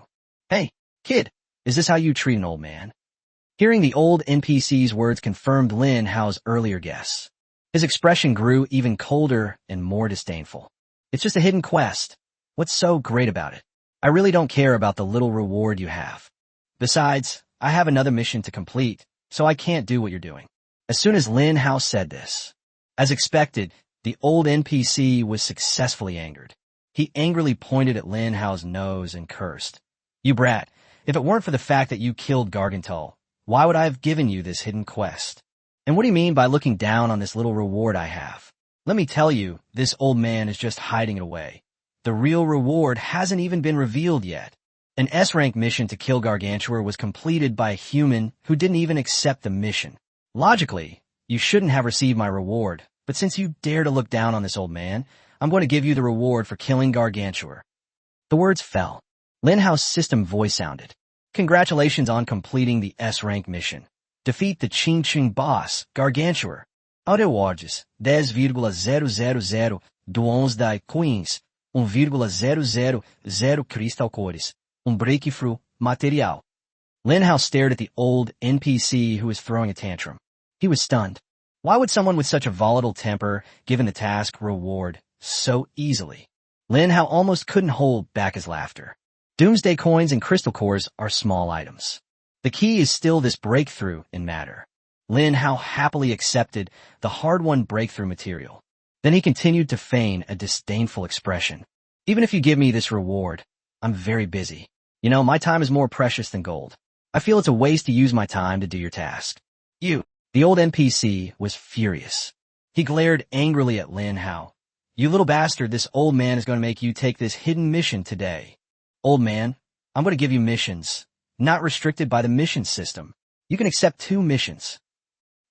Hey, kid, is this how you treat an old man? Hearing the old NPC's words confirmed Lin Hao's earlier guess. His expression grew even colder and more disdainful. It's just a hidden quest. What's so great about it? I really don't care about the little reward you have. Besides, I have another mission to complete, so I can't do what you're doing. As soon as Lin Hao said this, as expected, the old NPC was successfully angered. He angrily pointed at Lin Hao's nose and cursed. You brat, if it weren't for the fact that you killed Gargantul, why would I have given you this hidden quest? And what do you mean by looking down on this little reward I have? Let me tell you, this old man is just hiding it away. The real reward hasn't even been revealed yet. An S-rank mission to kill Gargantua was completed by a human who didn't even accept the mission. Logically, you shouldn't have received my reward, but since you dare to look down on this old man, I'm going to give you the reward for killing Gargantua. The words fell. Lin Hao's system voice sounded. Congratulations on completing the S-rank mission. Defeat the Ching boss, Gargantua. Rewards, 10,000 duons da Queens, 1,000 crystal cores, breakthrough material. Lin Hao stared at the old NPC who was throwing a tantrum. He was stunned. Why would someone with such a volatile temper, given the task, reward so easily? Lin Hao almost couldn't hold back his laughter. Doomsday coins and crystal cores are small items. The key is still this breakthrough in matter. Lin Hao happily accepted the hard-won breakthrough material. Then he continued to feign a disdainful expression. Even if you give me this reward, I'm very busy. You know, my time is more precious than gold. I feel it's a waste to use my time to do your task. You, the old NPC, was furious. He glared angrily at Lin Hao. You little bastard, this old man is going to make you take this hidden mission today. Old man, I'm going to give you missions, not restricted by the mission system. You can accept 2 missions.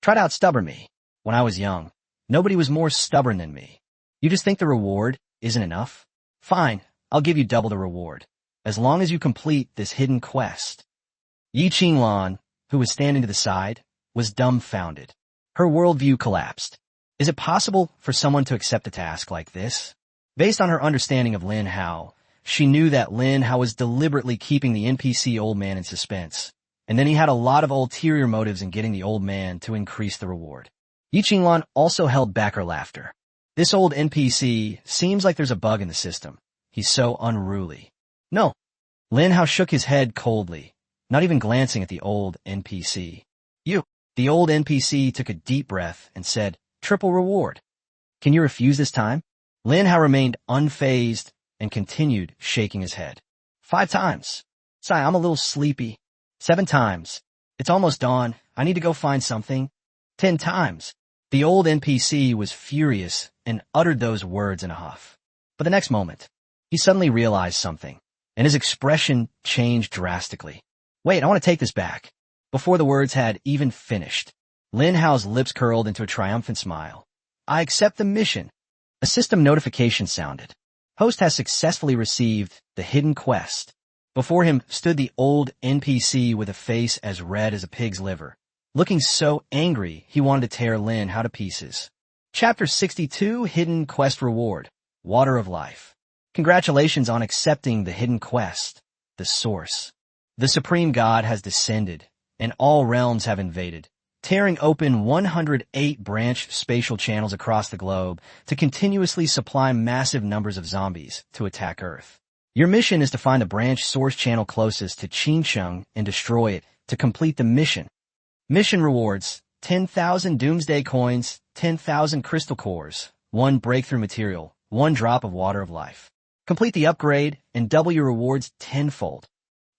Try to outstubborn me. When I was young, nobody was more stubborn than me. You just think the reward isn't enough? Fine, I'll give you double the reward, as long as you complete this hidden quest. Yi Qinglan, who was standing to the side, was dumbfounded. Her worldview collapsed. Is it possible for someone to accept a task like this? Based on her understanding of Lin Hao, she knew that Lin Hao was deliberately keeping the NPC old man in suspense, and then he had a lot of ulterior motives in getting the old man to increase the reward. Yi Qinglan also held back her laughter. This old NPC seems like there's a bug in the system. He's so unruly. No. Lin Hao shook his head coldly, not even glancing at the old NPC. You. The old NPC took a deep breath and said, triple reward. Can you refuse this time? Lin Hao remained unfazed and continued shaking his head. 5 times. Sigh, I'm a little sleepy. 7 times. It's almost dawn. I need to go find something. 10 times. The old NPC was furious and uttered those words in a huff. But the next moment, he suddenly realized something, and his expression changed drastically. Wait, I want to take this back. Before the words had even finished, Lin Hao's lips curled into a triumphant smile. I accept the mission. A system notification sounded. Host has successfully received the hidden quest. Before him stood the old NPC with a face as red as a pig's liver. Looking so angry, he wanted to tear Lin Hao to pieces. Chapter 62, Hidden Quest Reward, Water of Life. Congratulations on accepting the hidden quest, the source. The Supreme God has descended, and all realms have invaded, tearing open 108 branched spatial channels across the globe to continuously supply massive numbers of zombies to attack Earth. Your mission is to find the branch source channel closest to Qingsheng and destroy it to complete the mission. Mission rewards, 10,000 doomsday coins, 10,000 crystal cores, 1 breakthrough material, 1 drop of water of life. Complete the upgrade and double your rewards tenfold.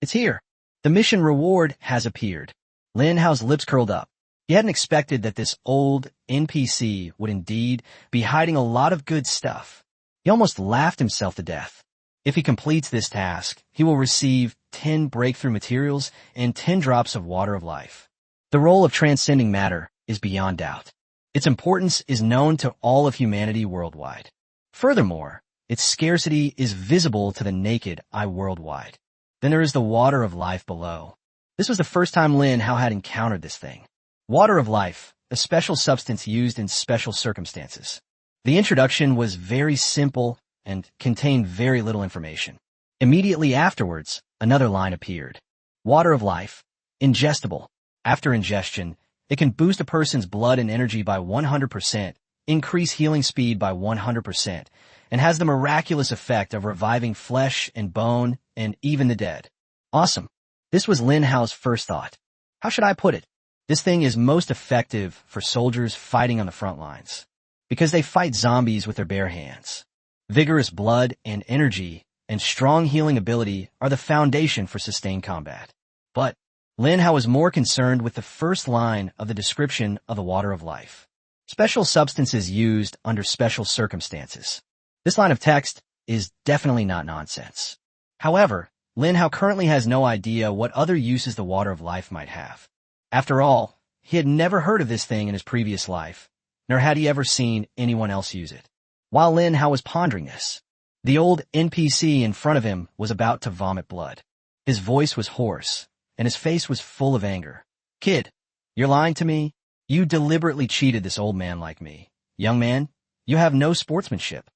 It's here. The mission reward has appeared. Lin Hao's lips curled up. He hadn't expected that this old NPC would indeed be hiding a lot of good stuff. He almost laughed himself to death. If he completes this task, he will receive 10 breakthrough materials and 10 drops of water of life. The role of transcending matter is beyond doubt. Its importance is known to all of humanity worldwide. Furthermore, its scarcity is visible to the naked eye worldwide. Then there is the water of life below. This was the first time Lin Hao had encountered this thing. Water of life, a special substance used in special circumstances. The introduction was very simple and contained very little information. Immediately afterwards, another line appeared. Water of life, ingestible. After ingestion, it can boost a person's blood and energy by 100%, increase healing speed by 100%, and has the miraculous effect of reviving flesh and bone and even the dead. Awesome. This was Lin Hao's first thought. How should I put it? This thing is most effective for soldiers fighting on the front lines, because they fight zombies with their bare hands. Vigorous blood and energy and strong healing ability are the foundation for sustained combat. But Lin Hao was more concerned with the first line of the description of the water of life. Special substances used under special circumstances. This line of text is definitely not nonsense. However, Lin Hao currently has no idea what other uses the water of life might have. After all, he had never heard of this thing in his previous life, nor had he ever seen anyone else use it. While Lin Hao was pondering this, the old NPC in front of him was about to vomit blood. His voice was hoarse, and his face was full of anger. Kid, you're lying to me? You deliberately cheated this old man like me. Young man, you have no sportsmanship.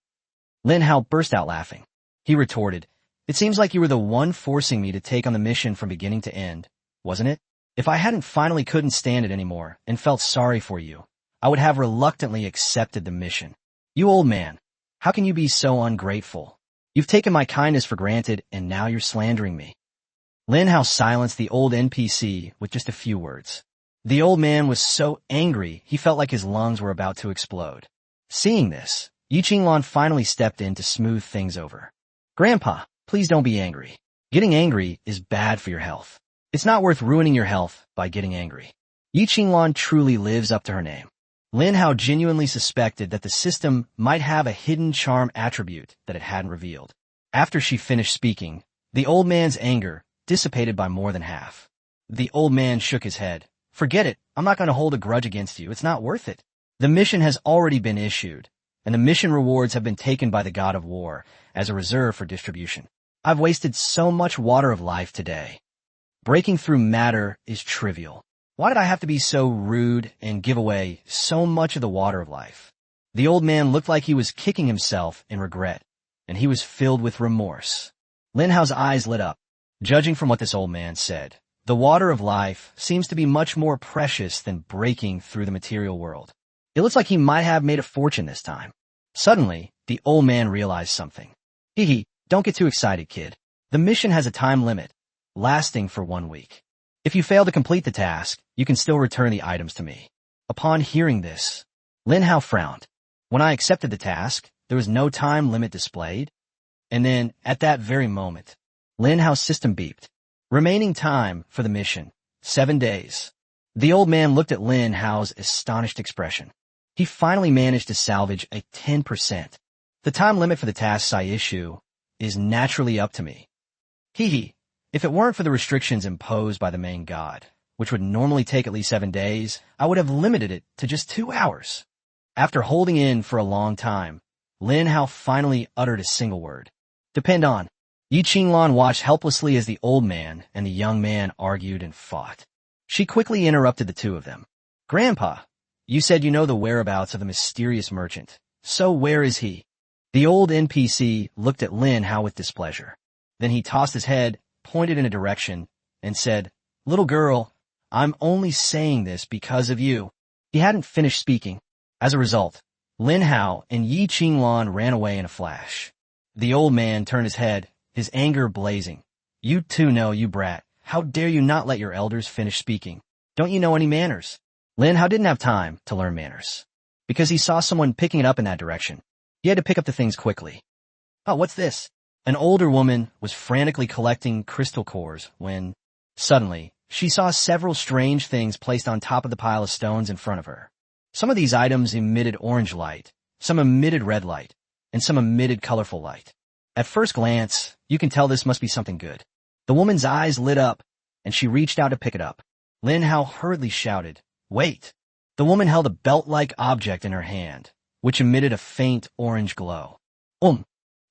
Lin Hao burst out laughing. He retorted, it seems like you were the one forcing me to take on the mission from beginning to end, wasn't it? If I hadn't finally couldn't stand it anymore and felt sorry for you, I would have reluctantly accepted the mission. You old man, how can you be so ungrateful? You've taken my kindness for granted and now you're slandering me. Lin Hao silenced the old NPC with just a few words. The old man was so angry he felt like his lungs were about to explode. Seeing this, Yi Qinglan finally stepped in to smooth things over. Grandpa, please don't be angry. Getting angry is bad for your health. It's not worth ruining your health by getting angry. Yi Qinglan truly lives up to her name. Lin Hao genuinely suspected that the system might have a hidden charm attribute that it hadn't revealed. After she finished speaking, the old man's anger dissipated by more than half. The old man shook his head. Forget it, I'm not going to hold a grudge against you, it's not worth it. The mission has already been issued, and the mission rewards have been taken by the god of war as a reserve for distribution. I've wasted so much water of life today. Breaking through matter is trivial. Why did I have to be so rude and give away so much of the water of life? The old man looked like he was kicking himself in regret, and he was filled with remorse. Lin Hao's eyes lit up. Judging from what this old man said, the water of life seems to be much more precious than breaking through the material world. It looks like he might have made a fortune this time. Suddenly, the old man realized something. Hee, don't get too excited, kid. The mission has a time limit, lasting for 1 week. If you fail to complete the task, you can still return the items to me. Upon hearing this, Lin Hao frowned. When I accepted the task, there was no time limit displayed. And then, at that very moment, Lin Hao's system beeped. Remaining time for the mission, 7 days. The old man looked at Lin Hao's astonished expression. He finally managed to salvage a 10%. The time limit for the tasks I issue is naturally up to me. Hee. If it weren't for the restrictions imposed by the main god, which would normally take at least 7 days, I would have limited it to just 2 hours. After holding in for a long time, Lin Hao finally uttered a single word. Depend on. Yi Qinglan watched helplessly as the old man and the young man argued and fought. She quickly interrupted the two of them. Grandpa, you said you know the whereabouts of the mysterious merchant. So where is he? The old NPC looked at Lin Hao with displeasure. Then he tossed his head, pointed in a direction, and said, Little girl, I'm only saying this because of you. He hadn't finished speaking. As a result, Lin Hao and Yi Qinglan ran away in a flash. The old man turned his head, his anger blazing. You too know, you brat. How dare you not let your elders finish speaking? Don't you know any manners? Lin Hao didn't have time to learn manners, because he saw someone picking it up in that direction. He had to pick up the things quickly. Oh, what's this? An older woman was frantically collecting crystal cores when, suddenly, she saw several strange things placed on top of the pile of stones in front of her. Some of these items emitted orange light, some emitted red light, and some emitted colorful light. At first glance, you can tell this must be something good. The woman's eyes lit up, and she reached out to pick it up. Lin Hao hurriedly shouted, Wait! The woman held a belt-like object in her hand, which emitted a faint orange glow.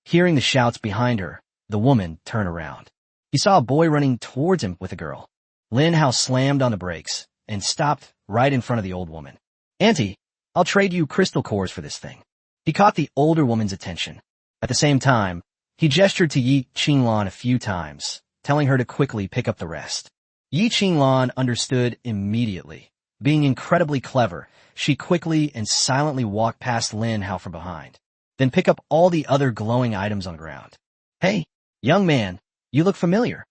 Hearing the shouts behind her, the woman turned around. He saw a boy running towards him with a girl. Lin Hao slammed on the brakes and stopped right in front of the old woman. Auntie, I'll trade you crystal cores for this thing. He caught the older woman's attention. At the same time, he gestured to Yi Qinglan a few times, telling her to quickly pick up the rest. Yi Qinglan understood immediately. Being incredibly clever, she quickly and silently walked past Lin Hao from behind, then pick up all the other glowing items on the ground. Hey, young man, you look familiar.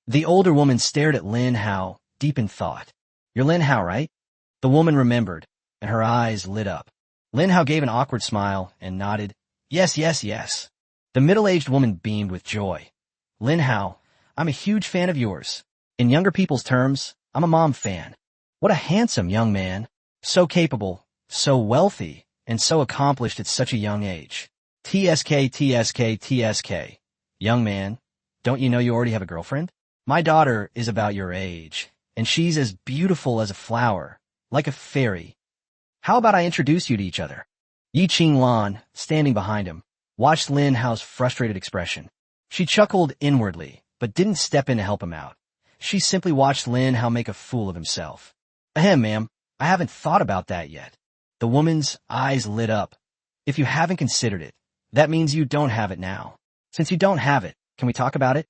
The older woman stared at Lin Hao, deep in thought. You're Lin Hao, right? The woman remembered, and her eyes lit up. Lin Hao gave an awkward smile and nodded. Yes, yes, yes. The middle-aged woman beamed with joy. Lin Hao, I'm a huge fan of yours. In younger people's terms, I'm a mom fan. What a handsome young man. So capable, so wealthy, and so accomplished at such a young age. TSK, TSK, TSK. Young man, don't you know you already have a girlfriend? My daughter is about your age, and she's as beautiful as a flower, like a fairy. How about I introduce you to each other? Yi Qinglan, standing behind him, watched Lin Hao's frustrated expression. She chuckled inwardly, but didn't step in to help him out. She simply watched Lin Hao make a fool of himself. Ahem, ma'am, I haven't thought about that yet. The woman's eyes lit up. If you haven't considered it, that means you don't have it now. Since you don't have it, can we talk about it?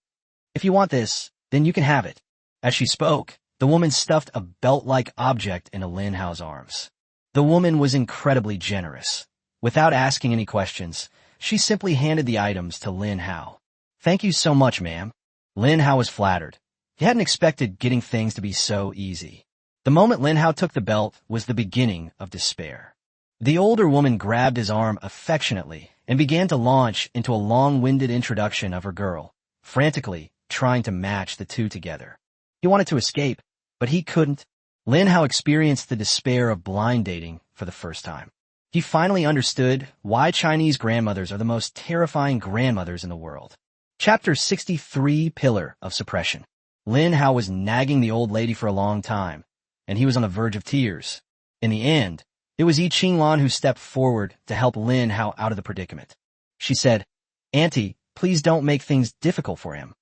If you want this, then you can have it. As she spoke, the woman stuffed a belt-like object into Lin Hao's arms. The woman was incredibly generous. Without asking any questions, she simply handed the items to Lin Hao. Thank you so much, ma'am. Lin Hao was flattered. He hadn't expected getting things to be so easy. The moment Lin Hao took the belt was the beginning of despair. The older woman grabbed his arm affectionately and began to launch into a long-winded introduction of her girl, frantically trying to match the two together. He wanted to escape, but he couldn't. Lin Hao experienced the despair of blind dating for the first time. He finally understood why Chinese grandmothers are the most terrifying grandmothers in the world. Chapter 63, Pillar of Suppression. Lin Hao was nagging the old lady for a long time, and he was on the verge of tears. In the end, it was Yi Qinglan who stepped forward to help Lin Hao out of the predicament. She said, Auntie, please don't make things difficult for him.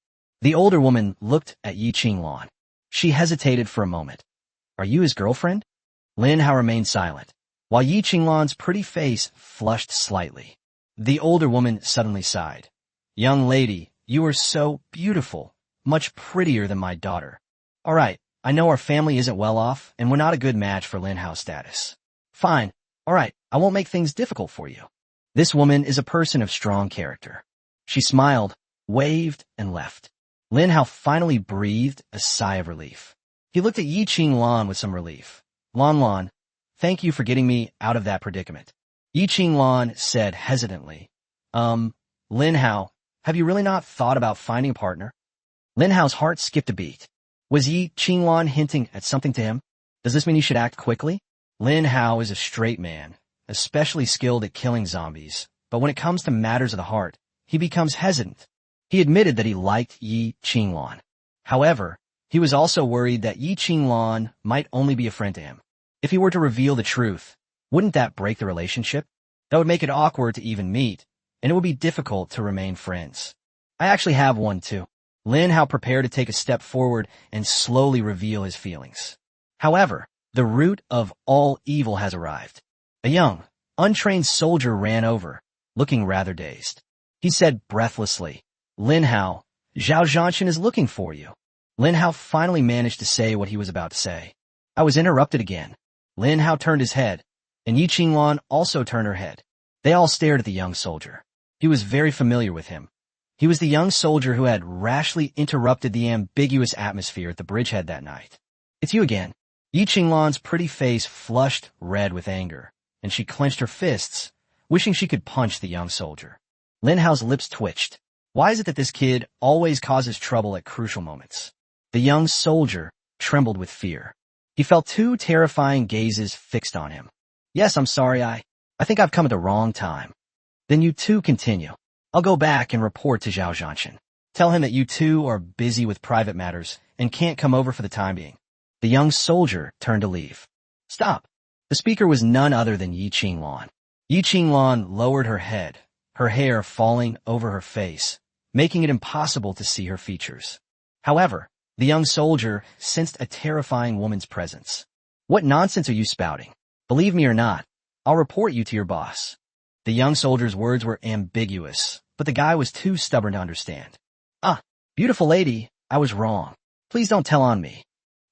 The older woman looked at Yi Qinglan. She hesitated for a moment. Are you his girlfriend? Lin Hao remained silent, while Yi Qinglan's pretty face flushed slightly. The older woman suddenly sighed. Young lady, you are so beautiful, much prettier than my daughter. All right, I know our family isn't well off, and we're not a good match for Lin Hao's status. Fine, all right, I won't make things difficult for you. This woman is a person of strong character. She smiled, waved, and left. Lin Hao finally breathed a sigh of relief. He looked at Yi Qinglan with some relief. Lan, thank you for getting me out of that predicament. Yi Qinglan said hesitantly. Lin Hao, have you really not thought about finding a partner? Lin Hao's heart skipped a beat. Was Yi Qinglan hinting at something to him? Does this mean he should act quickly? Lin Hao is a straight man, especially skilled at killing zombies, but when it comes to matters of the heart, he becomes hesitant. He admitted that he liked Yi Qinglan. However, he was also worried that Yi Qinglan might only be a friend to him. If he were to reveal the truth, wouldn't that break the relationship? That would make it awkward to even meet, and it would be difficult to remain friends. I actually have one too. Lin Hao prepared to take a step forward and slowly reveal his feelings. However, the root of all evil has arrived. A young, untrained soldier ran over, looking rather dazed. He said breathlessly, Lin Hao, Zhao Zhanshan is looking for you. Lin Hao finally managed to say what he was about to say. I was interrupted again. Lin Hao turned his head, and Yi Qinglan also turned her head. They all stared at the young soldier. He was very familiar with him. He was the young soldier who had rashly interrupted the ambiguous atmosphere at the bridgehead that night. It's you again. Yi Qinglan's pretty face flushed red with anger, and she clenched her fists, wishing she could punch the young soldier. Lin Hao's lips twitched. Why is it that this kid always causes trouble at crucial moments? The young soldier trembled with fear. He felt two terrifying gazes fixed on him. Yes, I'm sorry, I think I've come at the wrong time. Then you two continue. I'll go back and report to Zhao Zhanshan. Tell him that you two are busy with private matters and can't come over for the time being. The young soldier turned to leave. Stop. The speaker was none other than Yi Qinglan. Yi Qinglan lowered her head, her hair falling over her face, making it impossible to see her features. However, the young soldier sensed a terrifying woman's presence. What nonsense are you spouting? Believe me or not, I'll report you to your boss. The young soldier's words were ambiguous, but the guy was too stubborn to understand. Ah, beautiful lady, I was wrong. Please don't tell on me.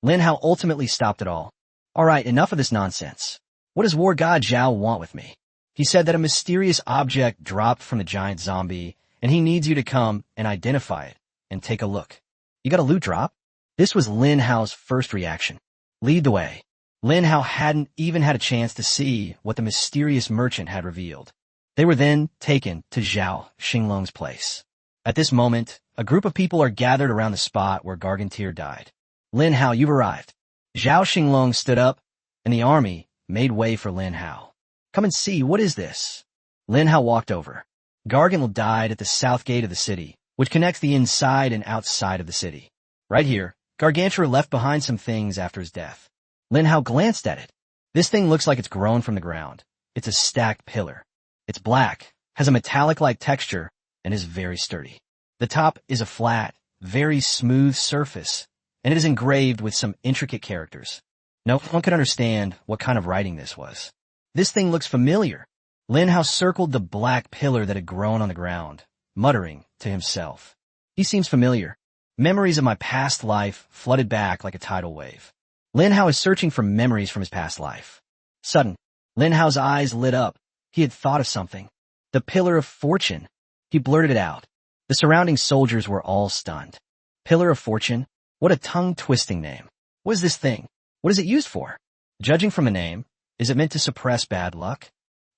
Lin Hao ultimately stopped it all. Alright, enough of this nonsense. What does war god Zhao want with me? He said that a mysterious object dropped from the giant zombie, and he needs you to come and identify it, and take a look. You got a loot drop? This was Lin Hao's first reaction. Lead the way. Lin Hao hadn't even had a chance to see what the mysterious merchant had revealed. They were then taken to Zhao Xinglong's place. At this moment, a group of people are gathered around the spot where Gargantier died. Lin Hao, you've arrived. Zhao Xinglong stood up, and the army made way for Lin Hao. Come and see, what is this? Lin Hao walked over. Gargan died at the south gate of the city, which connects the inside and outside of the city. Right here, Gargantier left behind some things after his death. Lin Hao glanced at it. This thing looks like it's grown from the ground. It's a stacked pillar. It's black, has a metallic-like texture, and is very sturdy. The top is a flat, very smooth surface, and it is engraved with some intricate characters. No one could understand what kind of writing this was. This thing looks familiar. Lin Hao circled the black pillar that had grown on the ground, muttering to himself. He seems familiar. Memories of my past life flooded back like a tidal wave. Lin Hao is searching for memories from his past life. Sudden, Lin Hao's eyes lit up. He had thought of something. The Pillar of Fortune. He blurted it out. The surrounding soldiers were all stunned. Pillar of Fortune? What a tongue-twisting name. What is this thing? What is it used for? Judging from the name, is it meant to suppress bad luck?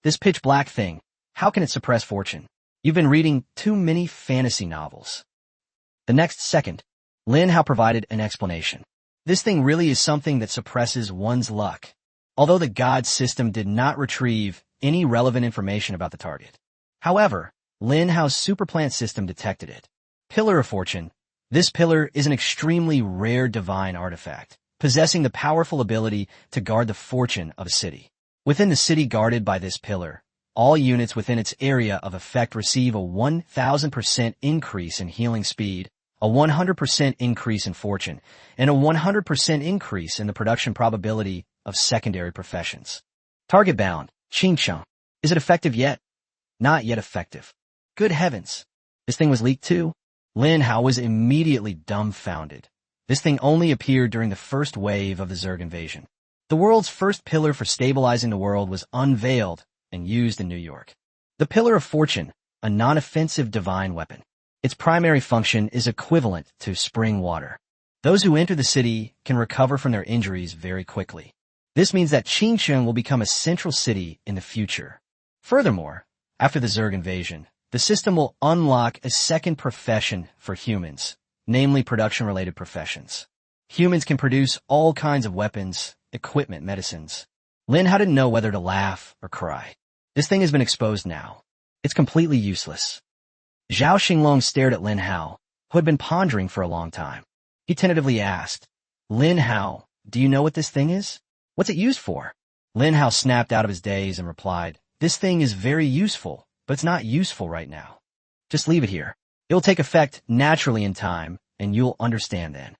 This pitch-black thing, how can it suppress fortune? You've been reading too many fantasy novels. The next second, Lin Hao provided an explanation. This thing really is something that suppresses one's luck, although the god system did not retrieve any relevant information about the target. However, Lin Hao's superplant system detected it. Pillar of Fortune. This pillar is an extremely rare divine artifact, possessing the powerful ability to guard the fortune of a city. Within the city guarded by this pillar, all units within its area of effect receive a 1,000% increase in healing speed, a 100% increase in fortune, and a 100% increase in the production probability of secondary professions. Target bound. Qingcheng. Is it effective yet? Not yet effective. Good heavens. This thing was leaked too? Lin Hao was immediately dumbfounded. This thing only appeared during the first wave of the Zerg invasion. The world's first pillar for stabilizing the world was unveiled and used in New York. The Pillar of Fortune, a non-offensive divine weapon. Its primary function is equivalent to spring water. Those who enter the city can recover from their injuries very quickly. This means that Qingcheng will become a central city in the future. Furthermore, after the Zerg invasion, the system will unlock a second profession for humans, namely production-related professions. Humans can produce all kinds of weapons, equipment, medicines. Lin Hao didn't know whether to laugh or cry. This thing has been exposed now. It's completely useless. Zhao Xinglong stared at Lin Hao, who had been pondering for a long time. He tentatively asked, Lin Hao, do you know what this thing is? What's it used for? Lin Hao snapped out of his daze and replied, this thing is very useful, but it's not useful right now. Just leave it here. It will take effect naturally in time, and you'll understand then.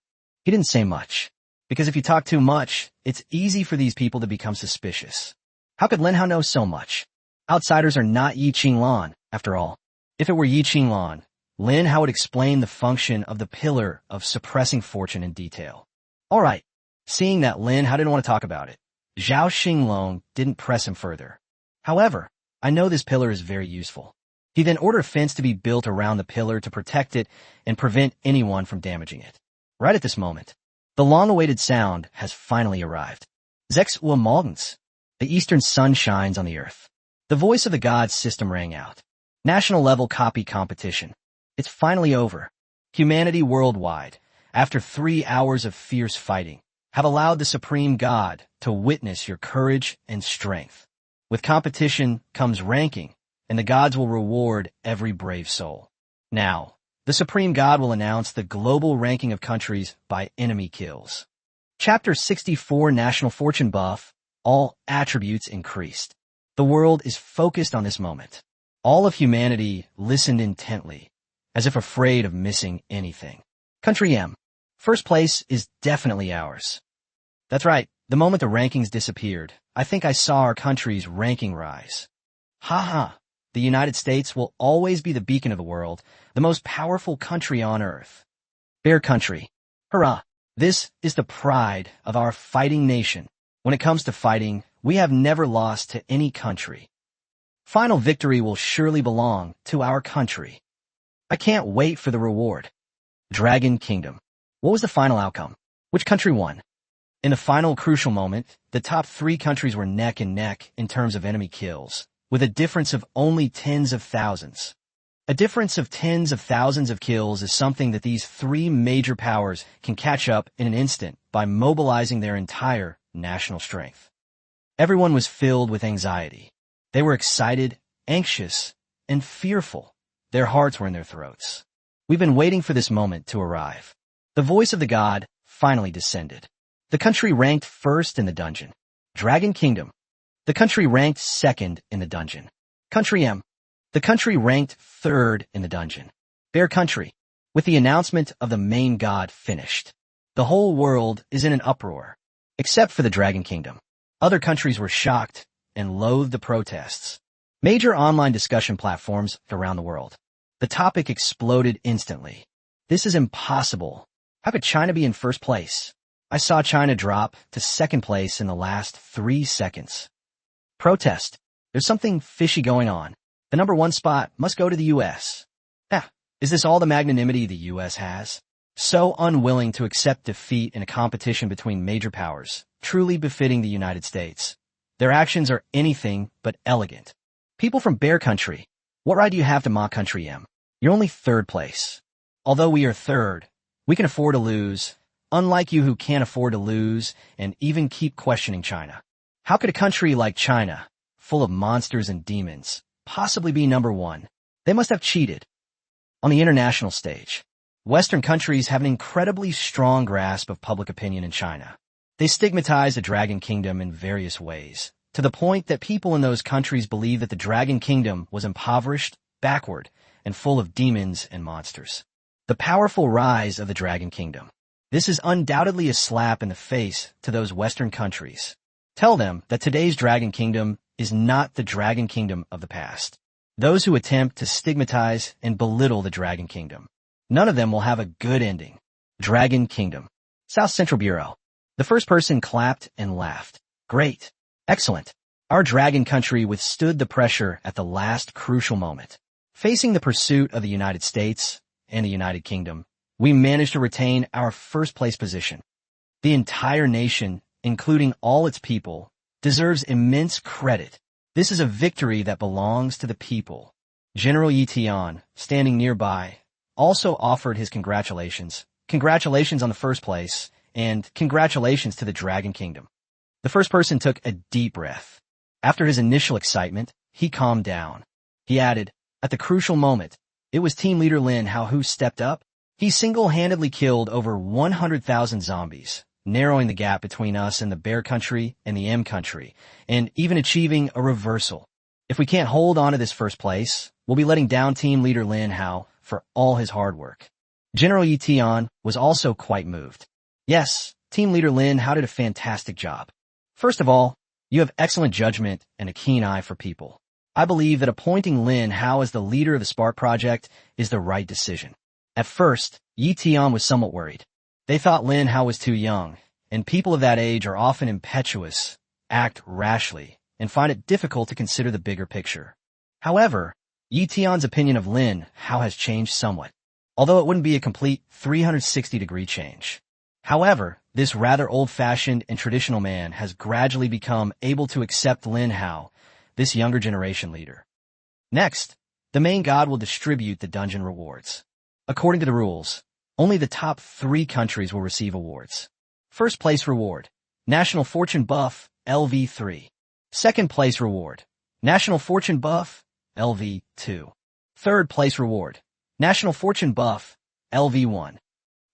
He didn't say much, because if you talk too much, it's easy for these people to become suspicious. How could Lin Hao know so much? Outsiders are not Yi Qinglan, after all. If it were Yi Qinglan, Lin Hao would explain the function of the pillar of suppressing fortune in detail. All right. Seeing that Lin Hao didn't want to talk about it, Zhao Xinglong didn't press him further. However, I know this pillar is very useful. He then ordered a fence to be built around the pillar to protect it and prevent anyone from damaging it. Right at this moment, the long-awaited sound has finally arrived. Zex Ua Malgens. The eastern sun shines on the earth. The voice of the gods system rang out. National-level copy competition. It's finally over. Humanity worldwide, after 3 hours of fierce fighting, have allowed the Supreme God to witness your courage and strength. With competition comes ranking, and the gods will reward every brave soul. Now, the Supreme God will announce the global ranking of countries by enemy kills. Chapter 64 National Fortune Buff. All attributes increased. The world is focused on this moment. All of humanity listened intently, as if afraid of missing anything. Country M. First place is definitely ours. That's right. The moment the rankings disappeared, I think I saw our country's ranking rise. Ha. The United States will always be the beacon of the world, the most powerful country on earth. Bear country. Hurrah. This is the pride of our fighting nation. When it comes to fighting, we have never lost to any country. Final victory will surely belong to our country. I can't wait for the reward. Dragon Kingdom. What was the final outcome? Which country won? In the final crucial moment, the top 3 countries were neck and neck in terms of enemy kills, with a difference of only tens of thousands. A difference of tens of thousands of kills is something that these 3 major powers can catch up in an instant by mobilizing their entire national strength. Everyone was filled with anxiety. They were excited, anxious, and fearful. Their hearts were in their throats. We've been waiting for this moment to arrive. The voice of the god finally descended. The country ranked first in the dungeon. Dragon Kingdom. The country ranked second in the dungeon. Country M. The country ranked third in the dungeon. Bear Country. With the announcement of the main god finished, the whole world is in an uproar, except for the Dragon Kingdom. Other countries were shocked and loathed the protests. Major online discussion platforms around the world. The topic exploded instantly. This is impossible. How could China be in first place? I saw China drop to second place in the last 3 seconds. Protest. There's something fishy going on. The number 1 spot must go to the U.S. Is this all the magnanimity the U.S. has? So unwilling to accept defeat in a competition between major powers, truly befitting the United States. Their actions are anything but elegant. People from Bear Country, what right do you have to mock Country M? You're only third place. Although we are third, we can afford to lose, unlike you who can't afford to lose and even keep questioning China. How could a country like China, full of monsters and demons, possibly be number 1? They must have cheated. On the international stage, Western countries have an incredibly strong grasp of public opinion in China. They stigmatize the Dragon Kingdom in various ways, to the point that people in those countries believe that the Dragon Kingdom was impoverished, backward, and full of demons and monsters. The powerful rise of the Dragon Kingdom. This is undoubtedly a slap in the face to those Western countries. Tell them that today's Dragon Kingdom is not the Dragon Kingdom of the past. Those who attempt to stigmatize and belittle the Dragon Kingdom, none of them will have a good ending. Dragon Kingdom. South Central Bureau. The first person clapped and laughed. Great. Excellent. Our Dragon Country withstood the pressure at the last crucial moment. Facing the pursuit of the United States and the United Kingdom, we managed to retain our first place position. The entire nation, including all its people, deserves immense credit. This is a victory that belongs to the people. General Yi Tian, standing nearby, also offered his congratulations. Congratulations on the first place, and congratulations to the Dragon Kingdom. The first person took a deep breath. After his initial excitement, he calmed down. He added, at the crucial moment, it was team leader Lin Hao who stepped up. He single-handedly killed over 100,000 zombies, narrowing the gap between us and the Bear Country and the M Country, and even achieving a reversal. If we can't hold on to this first place, we'll be letting down team leader Lin Hao for all his hard work. General Yi Tian was also quite moved. Yes, team leader Lin Hao did a fantastic job. First of all, you have excellent judgment and a keen eye for people. I believe that appointing Lin Hao as the leader of the Spark Project is the right decision. At first, Yi Tian was somewhat worried. They thought Lin Hao was too young, and people of that age are often impetuous, act rashly, and find it difficult to consider the bigger picture. However, Yi Tian's opinion of Lin Hao has changed somewhat, although it wouldn't be a complete 360-degree change. However, this rather old-fashioned and traditional man has gradually become able to accept Lin Hao, this younger generation leader. Next, the main god will distribute the dungeon rewards. According to the rules, only the top 3 countries will receive awards. First place reward, National Fortune Buff, LV3. Second place reward, National Fortune Buff, LV2. Third place reward, National Fortune Buff, LV1.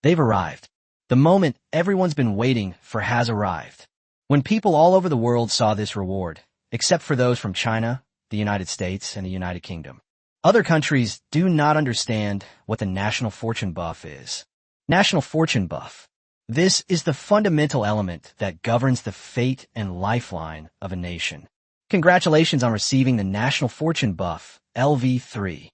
They've arrived. The moment everyone's been waiting for has arrived. When people all over the world saw this reward, except for those from China, the United States, and the United Kingdom. Other countries do not understand what the National Fortune Buff is. National Fortune Buff. This is the fundamental element that governs the fate and lifeline of a nation. Congratulations on receiving the National Fortune Buff, LV3.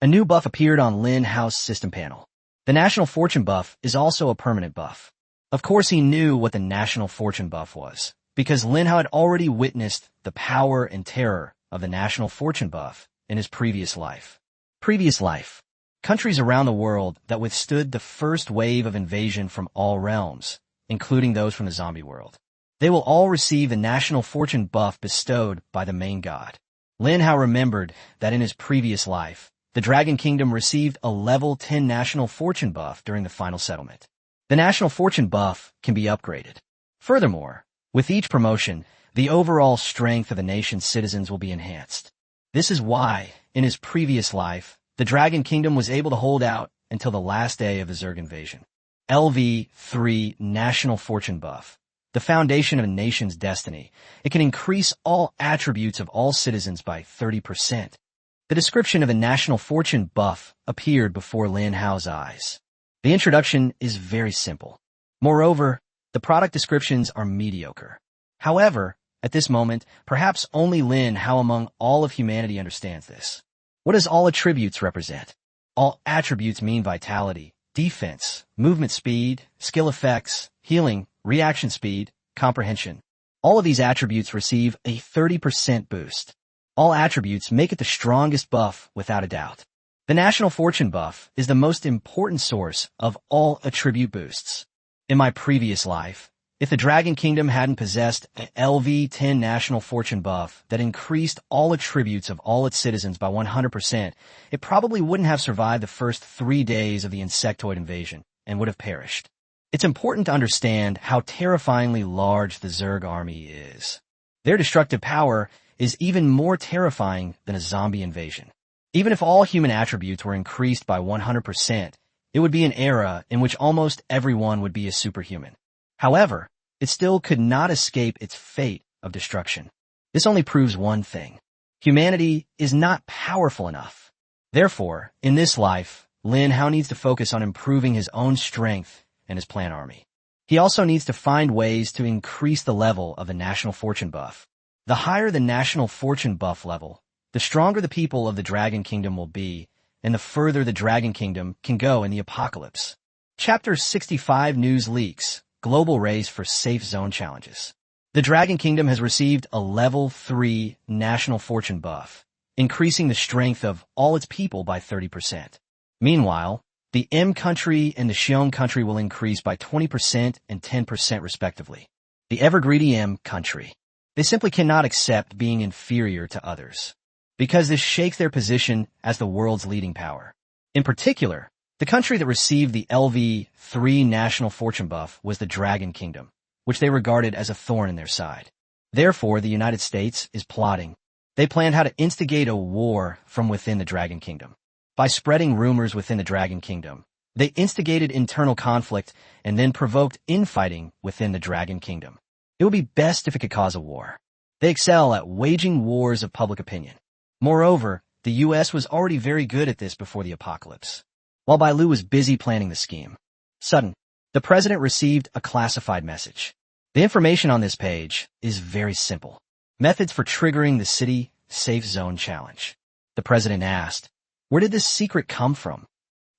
A new buff appeared on Lin Hao's system panel. The National Fortune Buff is also a permanent buff. Of course he knew what the national fortune buff was, because Lin Hao had already witnessed the power and terror of the national fortune buff in his previous life. Previous life. Countries around the world that withstood the first wave of invasion from all realms, including those from the zombie world. They will all receive the national fortune buff bestowed by the main god. Lin Hao remembered that in his previous life, the Dragon Kingdom received a level 10 national fortune buff during the final settlement. The national fortune buff can be upgraded. Furthermore, with each promotion, the overall strength of the nation's citizens will be enhanced. This is why, in his previous life, the Dragon Kingdom was able to hold out until the last day of the Zerg invasion. LV3 National Fortune Buff. The foundation of a nation's destiny. It can increase all attributes of all citizens by 30%. The description of the National Fortune Buff appeared before Lin Hao's eyes. The introduction is very simple. Moreover, the product descriptions are mediocre. However, at this moment, perhaps only Lin Hao among all of humanity understands this. What does all attributes represent? All attributes mean vitality, defense, movement speed, skill effects, healing, reaction speed, comprehension. All of these attributes receive a 30% boost. All attributes make it the strongest buff without a doubt. The National Fortune buff is the most important source of all attribute boosts. In my previous life, if the Dragon Kingdom hadn't possessed an LV10 National Fortune buff that increased all attributes of all its citizens by 100%, it probably wouldn't have survived the first 3 days of the insectoid invasion and would have perished. It's important to understand how terrifyingly large the Zerg army is. Their destructive power is even more terrifying than a zombie invasion. Even if all human attributes were increased by 100%, it would be an era in which almost everyone would be a superhuman. However, it still could not escape its fate of destruction. This only proves one thing. Humanity is not powerful enough. Therefore, in this life, Lin Hao needs to focus on improving his own strength and his plant army. He also needs to find ways to increase the level of the National Fortune buff. The higher the National Fortune buff level, the stronger the people of the Dragon Kingdom will be, and the further the Dragon Kingdom can go in the apocalypse. Chapter 65 News Leaks. Global Race for Safe Zone Challenges. The Dragon Kingdom has received a level 3 National Fortune buff, increasing the strength of all its people by 30%. Meanwhile, the M country and the Xiong country will increase by 20% and 10% respectively. The ever-greedy M country. They simply cannot accept being inferior to others, because this shakes their position as the world's leading power. In particular, the country that received the LV3 National Fortune buff was the Dragon Kingdom, which they regarded as a thorn in their side. Therefore, the United States is plotting. They planned how to instigate a war from within the Dragon Kingdom. By spreading rumors within the Dragon Kingdom, they instigated internal conflict and then provoked infighting within the Dragon Kingdom. It would be best if it could cause a war. They excel at waging wars of public opinion. Moreover, the U.S. was already very good at this before the apocalypse. While Bai Lu was busy planning the scheme, suddenly, the president received a classified message. The information on this page is very simple. Methods for triggering the City Safe Zone Challenge. The president asked, "Where did this secret come from?"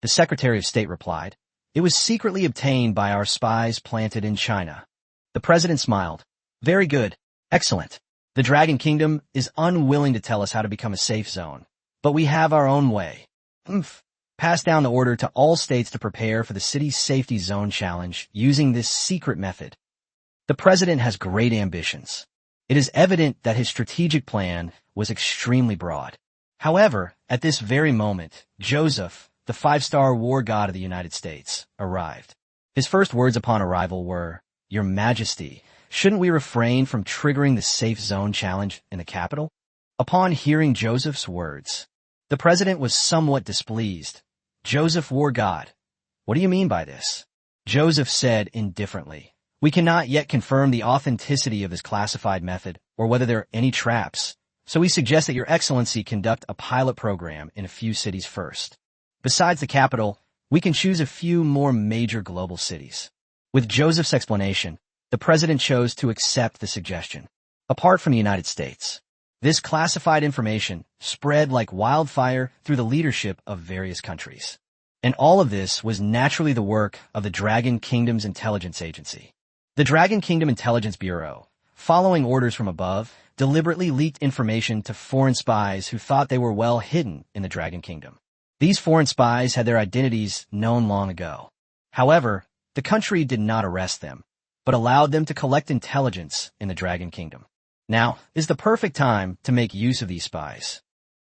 The Secretary of State replied, "It was secretly obtained by our spies planted in China." The president smiled. "Very good. Excellent. The Dragon Kingdom is unwilling to tell us how to become a safe zone, but we have our own way. Pass down the order to all states to prepare for the City Safety Zone Challenge using this secret method." The president has great ambitions. It is evident that his strategic plan was extremely broad. However, at this very moment, Joseph, the 5-star war god of the United States, arrived. His first words upon arrival were, "Your Majesty, shouldn't we refrain from triggering the Safe Zone Challenge in the capital?" Upon hearing Joseph's words, the president was somewhat displeased. "Joseph, war god, what do you mean by this?" Joseph said indifferently, "We cannot yet confirm the authenticity of this classified method or whether there are any traps, so we suggest that Your Excellency conduct a pilot program in a few cities first. Besides the capital, we can choose a few more major global cities." With Joseph's explanation, the president chose to accept the suggestion. Apart from the United States, this classified information spread like wildfire through the leadership of various countries. And all of this was naturally the work of the Dragon Kingdom's intelligence agency. The Dragon Kingdom Intelligence Bureau, following orders from above, deliberately leaked information to foreign spies who thought they were well hidden in the Dragon Kingdom. These foreign spies had their identities known long ago. However, the country did not arrest them, but allowed them to collect intelligence in the Dragon Kingdom. Now is the perfect time to make use of these spies.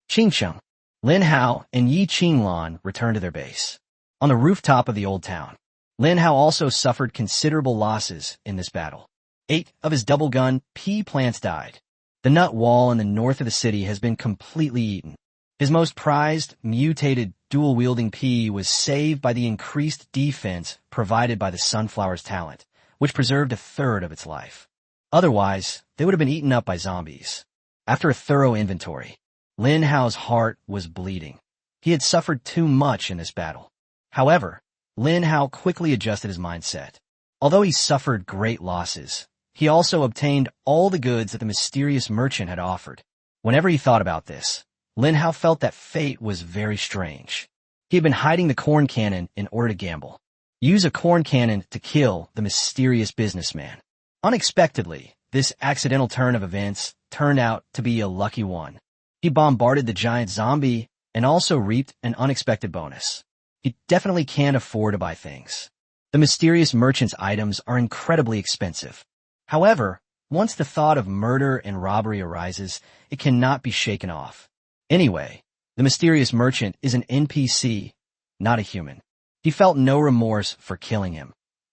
Qingsheng, Lin Hao, and Yi Qinglan returned to their base. On the rooftop of the old town, Lin Hao also suffered considerable losses in this battle. 8 of his double-gun pea plants died. The nut wall in the north of the city has been completely eaten. His most prized, mutated, dual-wielding pea was saved by the increased defense provided by the sunflower's talent, which preserved a third of its life. Otherwise, they would have been eaten up by zombies. After a thorough inventory, Lin Hao's heart was bleeding. He had suffered too much in this battle. However, Lin Hao quickly adjusted his mindset. Although he suffered great losses, he also obtained all the goods that the mysterious merchant had offered. Whenever he thought about this, Lin Hao felt that fate was very strange. He had been hiding the corn cannon in order to gamble. Use a corn cannon to kill the mysterious businessman. Unexpectedly, this accidental turn of events turned out to be a lucky one. He bombarded the giant zombie and also reaped an unexpected bonus. He definitely can't afford to buy things. The mysterious merchant's items are incredibly expensive. However, once the thought of murder and robbery arises, it cannot be shaken off. Anyway, the mysterious merchant is an NPC, not a human. He felt no remorse for killing him.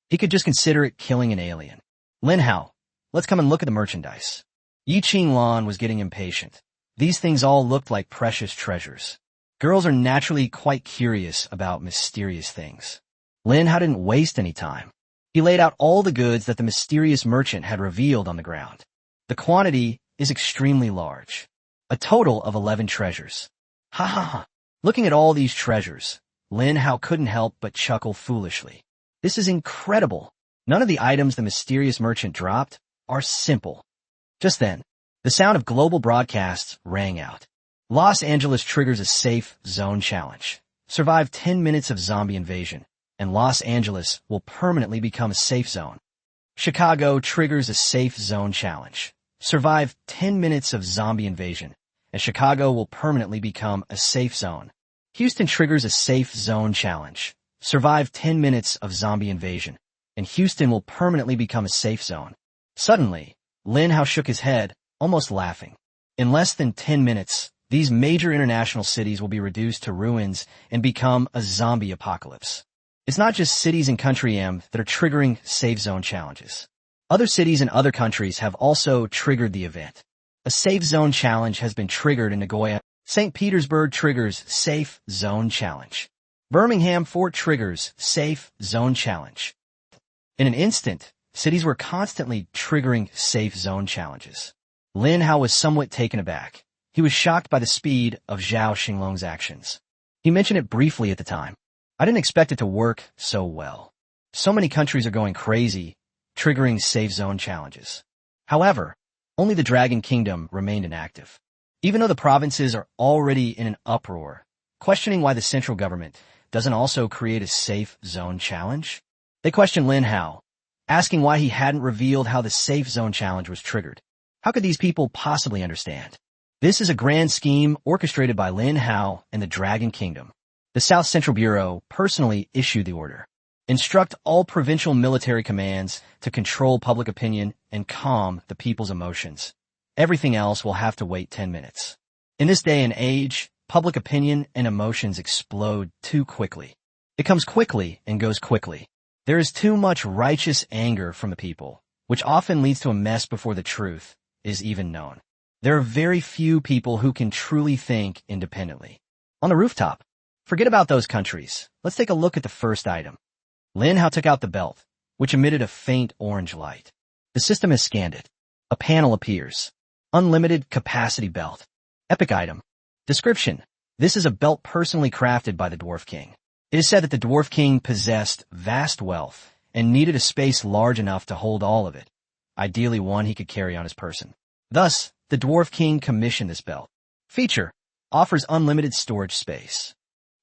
He could just consider it killing an alien. Lin Hao, let's come and look at the merchandise. Yi Qinglan was getting impatient. These things all looked like precious treasures. Girls are naturally quite curious about mysterious things. Lin Hao didn't waste any time. He laid out all the goods that the mysterious merchant had revealed on the ground. The quantity is extremely large. A total of 11 treasures. Ha ha ha. Looking at all these treasures, Lin Hao couldn't help but chuckle foolishly. This is incredible. None of the items the mysterious merchant dropped are simple. Just then, the sound of global broadcasts rang out. Los Angeles triggers a safe zone challenge. Survive 10 minutes of zombie invasion, and Los Angeles will permanently become a safe zone. Chicago triggers a safe zone challenge. Survive 10 minutes of zombie invasion, and Chicago will permanently become a safe zone. Houston triggers a safe zone challenge. Survive 10 minutes of zombie invasion, and Houston will permanently become a safe zone. Suddenly, Lin Hao shook his head, almost laughing. In less than 10 minutes, these major international cities will be reduced to ruins and become a zombie apocalypse. It's not just cities in Country M that are triggering safe zone challenges. Other cities and other countries have also triggered the event. A safe zone challenge has been triggered in Nagoya. St. Petersburg triggers Safe Zone Challenge. Birmingham Fort triggers Safe Zone Challenge. In an instant, cities were constantly triggering Safe Zone challenges. Lin Hao was somewhat taken aback. He was shocked by the speed of Zhao Xinglong's actions. He mentioned it briefly at the time. I didn't expect it to work so well. So many countries are going crazy, triggering Safe Zone challenges. However, only the Dragon Kingdom remained inactive. Even though the provinces are already in an uproar, questioning why the central government doesn't also create a Safe Zone challenge, they questioned Lin Hao, asking why he hadn't revealed how the Safe Zone challenge was triggered. How could these people possibly understand? This is a grand scheme orchestrated by Lin Hao and the Dragon Kingdom. The South Central Bureau personally issued the order. Instruct all provincial military commands to control public opinion and calm the people's emotions. Everything else will have to wait 10 minutes. In this day and age, public opinion and emotions explode too quickly. It comes quickly and goes quickly. There is too much righteous anger from the people, which often leads to a mess before the truth is even known. There are very few people who can truly think independently. On the rooftop, forget about those countries. Let's take a look at the first item. Lin Hao took out the belt, which emitted a faint orange light. The system has scanned it. A panel appears. Unlimited capacity belt. Epic item. Description. This is a belt personally crafted by the Dwarf King. It is said that the Dwarf King possessed vast wealth and needed a space large enough to hold all of it, ideally one he could carry on his person. Thus, the Dwarf King commissioned this belt. Feature. Offers unlimited storage space.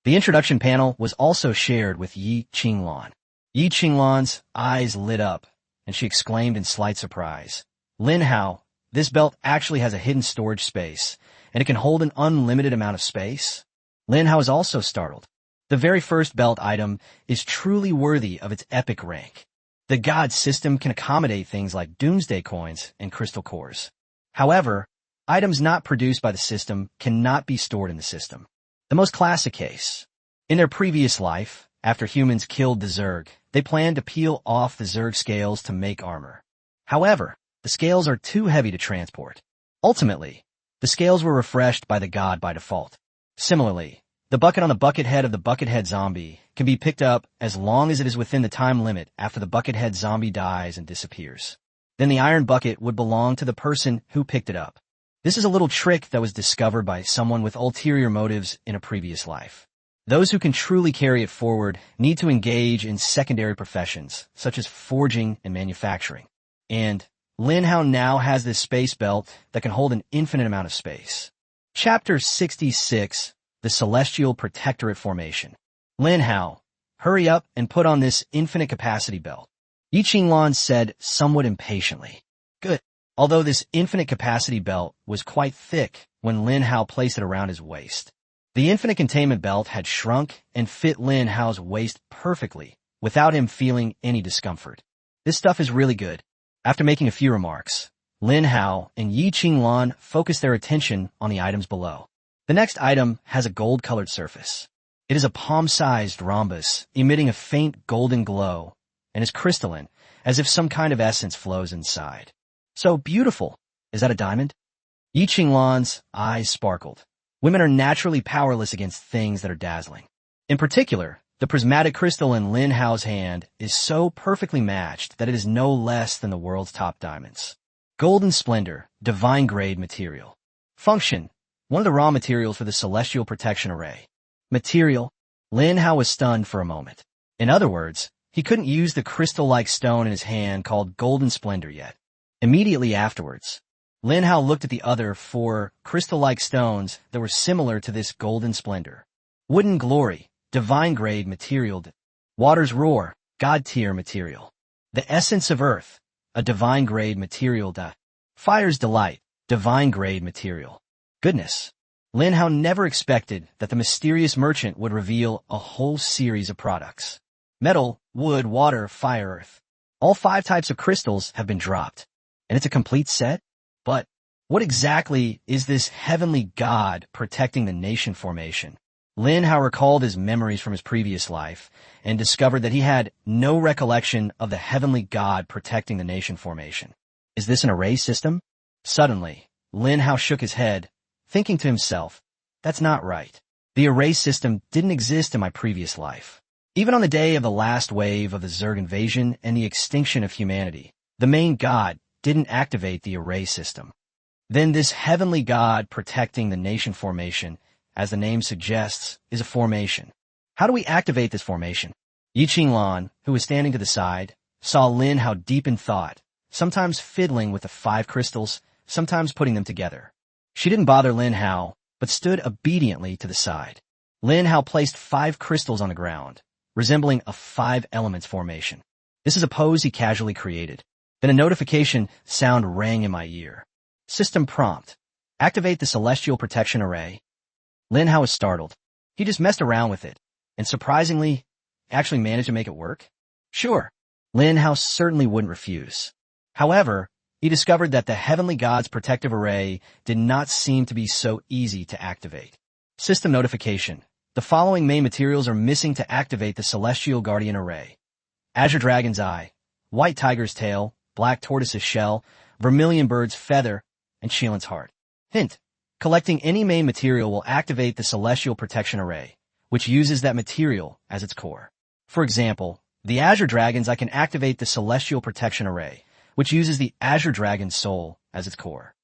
The introduction panel was also shared with Yi Qinglan. Yi Qinglan's eyes lit up, and she exclaimed in slight surprise, "Lin Hao, this belt actually has a hidden storage space, and it can hold an unlimited amount of space?" Lin Hao is also startled. The very first belt item is truly worthy of its epic rank. The god system can accommodate things like doomsday coins and crystal cores. However, items not produced by the system cannot be stored in the system. The most classic case. In their previous life, after humans killed the Zerg, they planned to peel off the Zerg scales to make armor. However, the scales are too heavy to transport. Ultimately, the scales were refreshed by the god by default. Similarly, the bucket on the bucket head of the buckethead zombie can be picked up as long as it is within the time limit after the buckethead zombie dies and disappears. Then the iron bucket would belong to the person who picked it up. This is a little trick that was discovered by someone with ulterior motives in a previous life. Those who can truly carry it forward need to engage in secondary professions, such as forging and manufacturing. And Lin Hao now has this space belt that can hold an infinite amount of space. Chapter 66, The Celestial Protectorate Formation. Lin Hao, hurry up and put on this infinite capacity belt. Yi Qinglan said somewhat impatiently. Good. Although this infinite capacity belt was quite thick when Lin Hao placed it around his waist. The infinite containment belt had shrunk and fit Lin Hao's waist perfectly without him feeling any discomfort. This stuff is really good. After making a few remarks, Lin Hao and Yi Qinglan focused their attention on the items below. The next item has a gold-colored surface. It is a palm-sized rhombus emitting a faint golden glow and is crystalline, as if some kind of essence flows inside. So beautiful. Is that a diamond? Yi Qinglan's eyes sparkled. Women are naturally powerless against things that are dazzling. In particular, the prismatic crystal in Lin Hao's hand is so perfectly matched that it is no less than the world's top diamonds. Golden Splendor, divine-grade material. Function, one of the raw materials for the Celestial Protection Array. Material, Lin Hao was stunned for a moment. In other words, he couldn't use the crystal-like stone in his hand called Golden Splendor yet. Immediately afterwards, Lin Hao looked at the other 4 crystal-like stones that were similar to this Golden Splendor. Wooden Glory, divine-grade material. Water's Roar, god-tier material. The Essence of Earth, a divine-grade material. Fire's Delight, divine-grade material. Goodness. Lin Hao never expected that the mysterious merchant would reveal a whole series of products. Metal, wood, water, fire, earth. All 5 types of crystals have been dropped. And it's a complete set? But what exactly is this heavenly god protecting the nation formation? Lin Hao recalled his memories from his previous life and discovered that he had no recollection of the heavenly god protecting the nation formation. Is this an array system? Suddenly, Lin Hao shook his head, thinking to himself, that's not right. The array system didn't exist in my previous life. Even on the day of the last wave of the Zerg invasion and the extinction of humanity, the main god didn't activate the array system. Then this heavenly god protecting the nation formation, as the name suggests, is a formation. How do we activate this formation? Yi Qinglan, who was standing to the side, saw Lin Hao deep in thought, sometimes fiddling with the 5 crystals, sometimes putting them together. She didn't bother Lin Hao, but stood obediently to the side. Lin Hao placed 5 crystals on the ground, resembling a 5 elements formation. This is a pose he casually created. Then a notification sound rang in my ear. System prompt. Activate the Celestial Protection Array. Lin Hao was startled. He just messed around with it, and surprisingly, actually managed to make it work. Sure, Lin Hao certainly wouldn't refuse. However, he discovered that the Heavenly God's protective array did not seem to be so easy to activate. System notification. The following main materials are missing to activate the Celestial Guardian Array. Azure Dragon's Eye, White Tiger's Tail, Black Tortoise's Shell, Vermilion Bird's Feather, and Shielan's Heart. Hint. Collecting any main material will activate the Celestial Protection Array, which uses that material as its core. For example, the Azure Dragons, I can activate the Celestial Protection Array, which uses the Azure Dragon's soul as its core.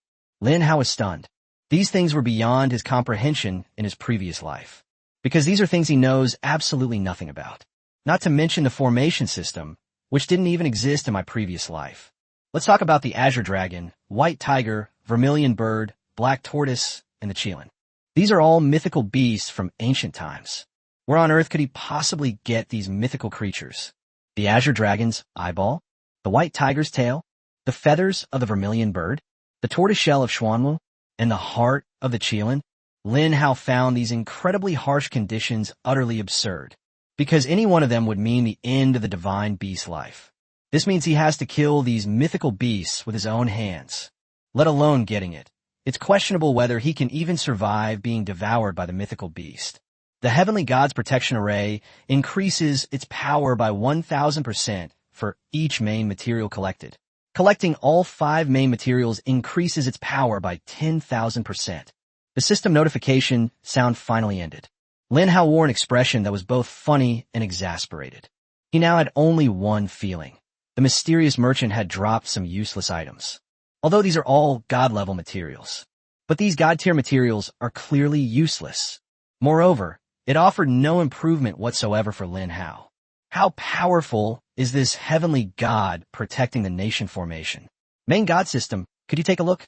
Lin Hao was stunned. These things were beyond his comprehension in his previous life, because these are things he knows absolutely nothing about. Not to mention the formation system, which didn't even exist in my previous life. Let's talk about the Azure Dragon, White Tiger, Vermilion Bird, Black Tortoise, and the Chelan. These are all mythical beasts from ancient times. Where on earth could he possibly get these mythical creatures? The azure dragon's eyeball? The white tiger's tail? The feathers of the vermilion bird? The tortoiseshell of Xuanwu? And the heart of the Qilin? Lin Hao found these incredibly harsh conditions utterly absurd, because any one of them would mean the end of the divine beast's life. This means he has to kill these mythical beasts with his own hands, let alone getting it. It's questionable whether he can even survive being devoured by the mythical beast. The Heavenly God's Protection Array increases its power by 1,000% for each main material collected. Collecting all 5 main materials increases its power by 10,000%. The system notification sound finally ended. Lin Hao wore an expression that was both funny and exasperated. He now had only one feeling. The mysterious merchant had dropped some useless items. Although these are all God-level materials. But these God-tier materials are clearly useless. Moreover, it offered no improvement whatsoever for Lin Hao. How powerful is this heavenly God protecting the nation formation? Main God system, could you take a look?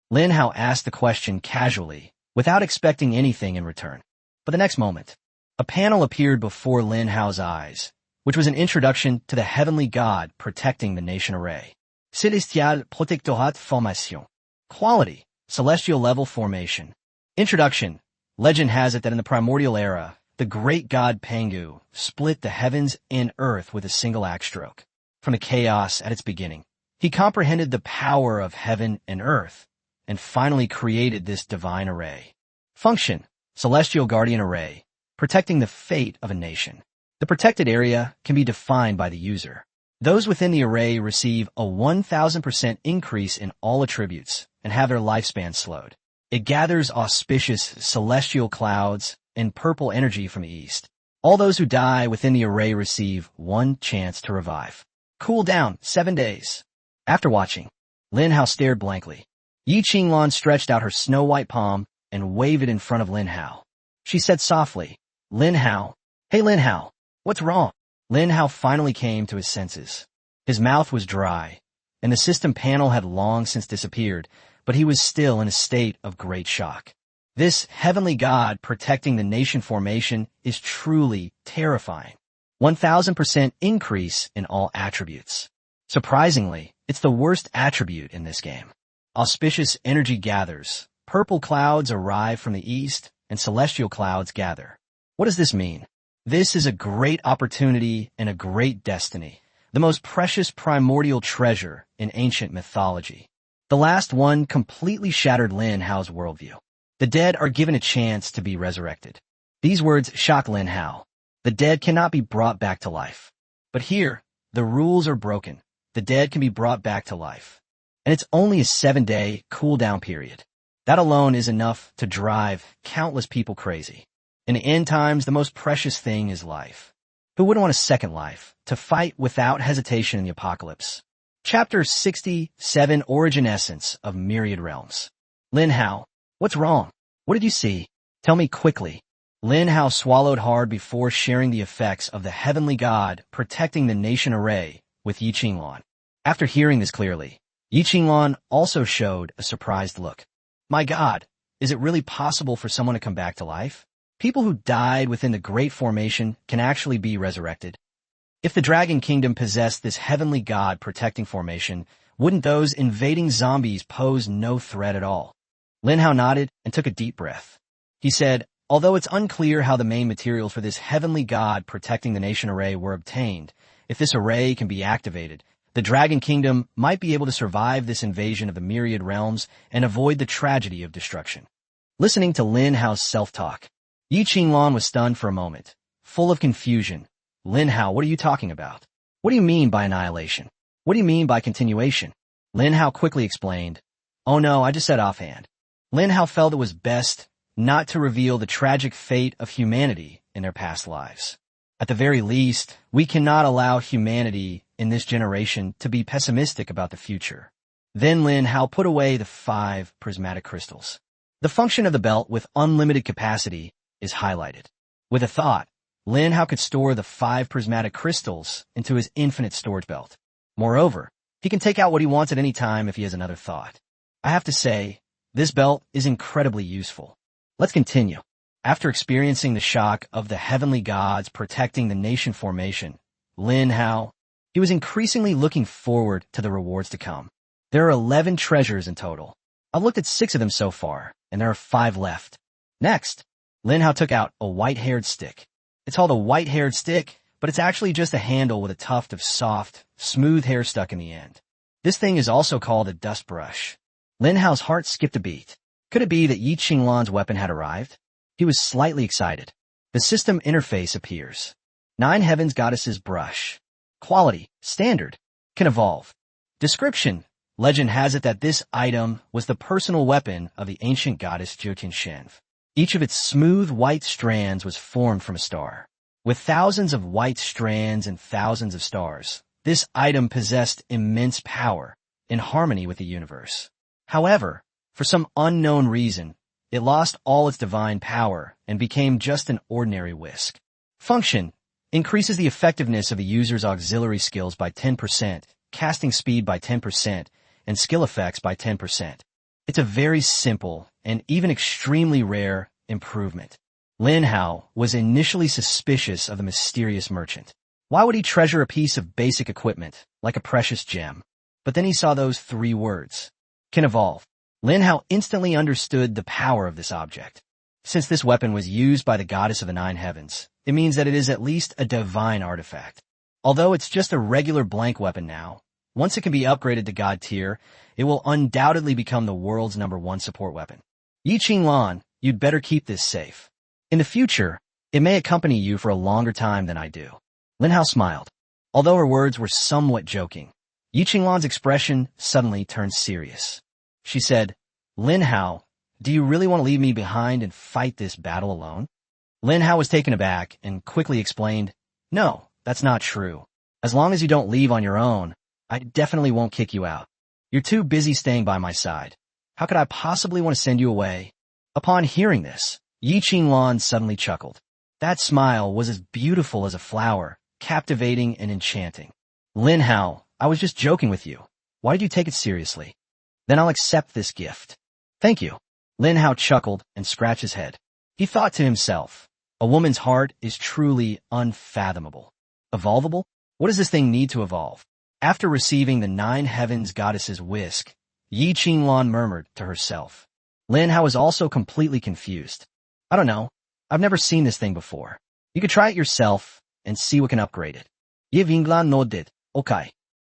Lin Hao asked the question casually, without expecting anything in return. But the next moment, a panel appeared before Lin Hao's eyes, which was an introduction to the heavenly God protecting the nation array. Celestial Protectorat Formation. Quality, celestial level formation. Introduction. Legend has it that in the primordial era, the great god Pangu split the heavens and earth with a single axe stroke. From the chaos at its beginning, he comprehended the power of heaven and earth, and finally created this divine array. Function. Celestial Guardian Array, protecting the fate of a nation. The protected area can be defined by the user. Those within the array receive a 1,000% increase in all attributes and have their lifespan slowed. It gathers auspicious celestial clouds and purple energy from the east. All those who die within the array receive 1 chance to revive. Cool down 7 days. After watching, Lin Hao stared blankly. Yi Qinglan stretched out her snow-white palm and waved it in front of Lin Hao. She said softly, Lin Hao. Hey Lin Hao, what's wrong? Lin Hao finally came to his senses. His mouth was dry, and the system panel had long since disappeared, but he was still in a state of great shock. This heavenly God protecting the nation formation is truly terrifying. 1,000% increase in all attributes. Surprisingly, it's the worst attribute in this game. Auspicious energy gathers. Purple clouds arrive from the east, and celestial clouds gather. What does this mean? This is a great opportunity and a great destiny, the most precious primordial treasure in ancient mythology. The last one completely shattered Lin Hao's worldview. The dead are given a chance to be resurrected. These words shock Lin Hao. The dead cannot be brought back to life. But here, the rules are broken. The dead can be brought back to life. And it's only a 7-day cooldown period. That alone is enough to drive countless people crazy. In the end times, the most precious thing is life. Who wouldn't want a second life, to fight without hesitation in the apocalypse? Chapter 67, Origin Essence of Myriad Realms. Lin Hao, what's wrong? What did you see? Tell me quickly. Lin Hao swallowed hard before sharing the effects of the heavenly God protecting the nation array with Yi Qinglan. After hearing this clearly, Yi Qinglan also showed a surprised look. My God, is it really possible for someone to come back to life? People who died within the Great Formation can actually be resurrected. If the Dragon Kingdom possessed this heavenly God protecting formation, wouldn't those invading zombies pose no threat at all? Lin Hao nodded and took a deep breath. He said, although it's unclear how the main materials for this heavenly God protecting the nation array were obtained, if this array can be activated, the Dragon Kingdom might be able to survive this invasion of the myriad realms and avoid the tragedy of destruction. Listening to Lin Hao's self-talk, Yi Qinglan was stunned for a moment, full of confusion. Lin Hao, what are you talking about? What do you mean by annihilation? What do you mean by continuation? Lin Hao quickly explained, oh no, I just said offhand. Lin Hao felt it was best not to reveal the tragic fate of humanity in their past lives. At the very least, we cannot allow humanity in this generation to be pessimistic about the future. Then Lin Hao put away the 5 prismatic crystals. The function of the belt with unlimited capacity is highlighted. With a thought, Lin Hao could store the 5 prismatic crystals into his infinite storage belt. Moreover, he can take out what he wants at any time if he has another thought. I have to say, this belt is incredibly useful. Let's continue. After experiencing the shock of the heavenly gods protecting the nation formation, Lin Hao, he was increasingly looking forward to the rewards to come. There are 11 treasures in total. I've looked at 6 of them so far, and there are 5 left. Next, Lin Hao took out a white-haired stick. It's called a white-haired stick, but it's actually just a handle with a tuft of soft, smooth hair stuck in the end. This thing is also called a dust brush. Lin Hao's heart skipped a beat. Could it be that Yi Qinglan's weapon had arrived? He was slightly excited. The system interface appears. 9 Heavens Goddesses Brush. Quality, standard, can evolve. Description. Legend has it that this item was the personal weapon of the ancient goddess Shenv. Each of its smooth white strands was formed from a star. With thousands of white strands and thousands of stars, this item possessed immense power, in harmony with the universe. However, for some unknown reason, it lost all its divine power and became just an ordinary whisk. Function. Increases the effectiveness of a user's auxiliary skills by 10%, casting speed by 10%, and skill effects by 10%. It's a very simple and even extremely rare improvement. Lin Hao was initially suspicious of the mysterious merchant. Why would he treasure a piece of basic equipment, like a precious gem? But then he saw those 3 words. Can evolve. Lin Hao instantly understood the power of this object. Since this weapon was used by the goddess of the 9 heavens, it means that it is at least a divine artifact. Although it's just a regular blank weapon now, once it can be upgraded to God tier, it will undoubtedly become the world's #1 support weapon. Yi Qinglan, you'd better keep this safe. In the future, it may accompany you for a longer time than I do. Lin Hao smiled. Although her words were somewhat joking, Yi Qinglan's expression suddenly turned serious. She said, Lin Hao, do you really want to leave me behind and fight this battle alone? Lin Hao was taken aback and quickly explained, No, that's not true. As long as you don't leave on your own, I definitely won't kick you out. You're too busy staying by my side. How could I possibly want to send you away? Upon hearing this, Yi Qinglan suddenly chuckled. That smile was as beautiful as a flower, captivating and enchanting. Lin Hao, I was just joking with you. Why did you take it seriously? Then I'll accept this gift. Thank you. Lin Hao chuckled and scratched his head. He thought to himself, a woman's heart is truly unfathomable. Evolvable? What does this thing need to evolve? After receiving the 9 Heavens Goddesses whisk, Yi Qinglan murmured to herself. Lin Hao was also completely confused. I don't know. I've never seen this thing before. You could try it yourself and see what can upgrade it. Yi Qinglan nodded. Okay.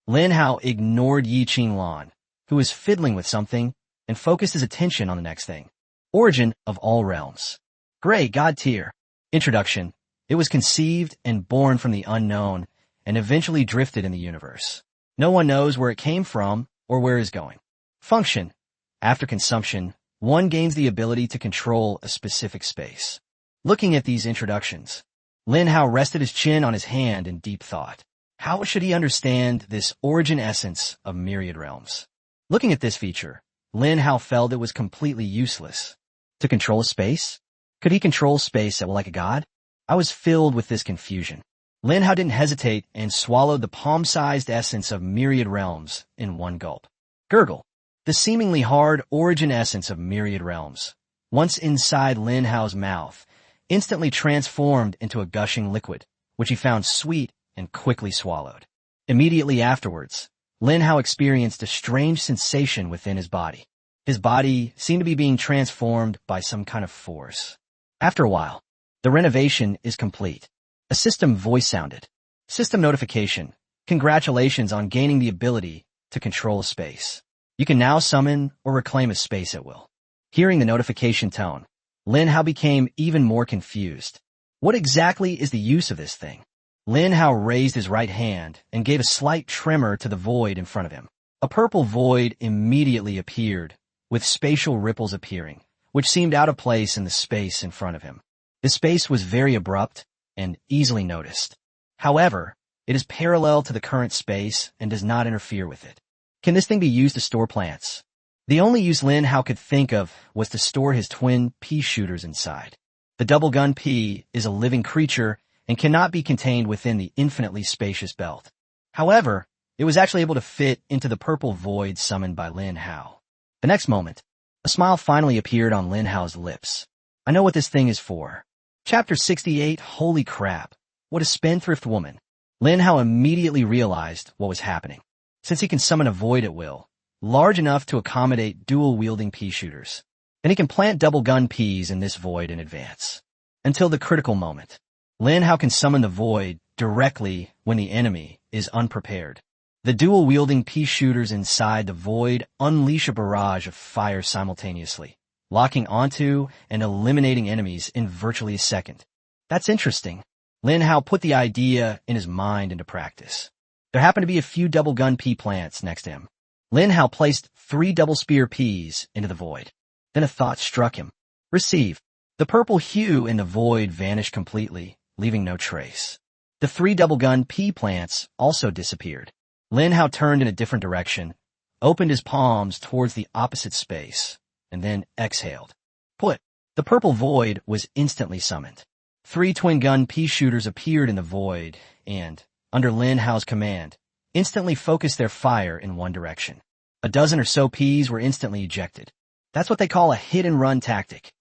Lin Hao ignored Yi Qinglan, who was fiddling with something, and focused his attention on the next thing. Origin of all realms. Gray God tier. Introduction. It was conceived and born from the unknown, and eventually drifted in the universe. No one knows where it came from or where it is going. Function. After consumption, one gains the ability to control a specific space. Looking at these introductions, Lin Hao rested his chin on his hand in deep thought. How should he understand this origin essence of myriad realms? Looking at this feature, Lin Hao felt it was completely useless. To control a space? Could he control space like a god? I was filled with this confusion. Lin Hao didn't hesitate and swallowed the palm-sized essence of myriad realms in one gulp. Gurgle. The seemingly hard origin essence of myriad realms, once inside Lin Hao's mouth, instantly transformed into a gushing liquid, which he found sweet and quickly swallowed. Immediately afterwards, Lin Hao experienced a strange sensation within his body. His body seemed to be being transformed by some kind of force. After a while, the renovation is complete. A system voice sounded. System notification. Congratulations on gaining the ability to control a space. You can now summon or reclaim a space at will. Hearing the notification tone, Lin Hao became even more confused. What exactly is the use of this thing? Lin Hao raised his right hand and gave a slight tremor to the void in front of him. A purple void immediately appeared, with spatial ripples appearing, which seemed out of place in the space in front of him. The space was very abrupt and easily noticed. However, it is parallel to the current space and does not interfere with it. Can this thing be used to store plants? The only use Lin Hao could think of was to store his twin pea shooters inside. The double gun pea is a living creature and cannot be contained within the infinitely spacious belt. However, it was actually able to fit into the purple void summoned by Lin Hao. The next moment, a smile finally appeared on Lin Hao's lips. I know what this thing is for. Chapter 68, Holy crap. What a spendthrift woman. Lin Hao immediately realized what was happening. Since he can summon a void at will, large enough to accommodate dual-wielding pea shooters, and he can plant double-gun peas in this void in advance. Until the critical moment, Lin Hao can summon the void directly when the enemy is unprepared. The dual-wielding pea shooters inside the void unleash a barrage of fire simultaneously, locking onto and eliminating enemies in virtually a second. That's interesting. Lin Hao put the idea in his mind into practice. There happened to be a few double-gun pea plants next to him. Lin Hao placed 3 double-spear peas into the void. Then a thought struck him. Receive. The purple hue in the void vanished completely, leaving no trace. The 3 double-gun pea plants also disappeared. Lin Hao turned in a different direction, opened his palms towards the opposite space, and then exhaled. Put. The purple void was instantly summoned. 3 twin-gun pea shooters appeared in the void and, under Lin Hao's command, instantly focused their fire in one direction. A dozen or so peas were instantly ejected. That's what they call a hit-and-run tactic.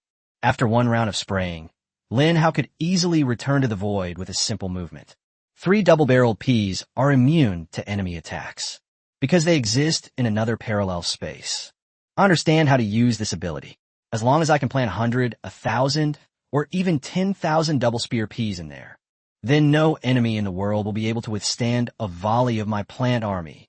After one round of spraying, Lin Hao could easily return to the void with a simple movement. 3 double-barreled peas are immune to enemy attacks because they exist in another parallel space. I understand how to use this ability. As long as I can plant 100, 1,000, or even 10,000 double-spear peas in there, then no enemy in the world will be able to withstand a volley of my plant army.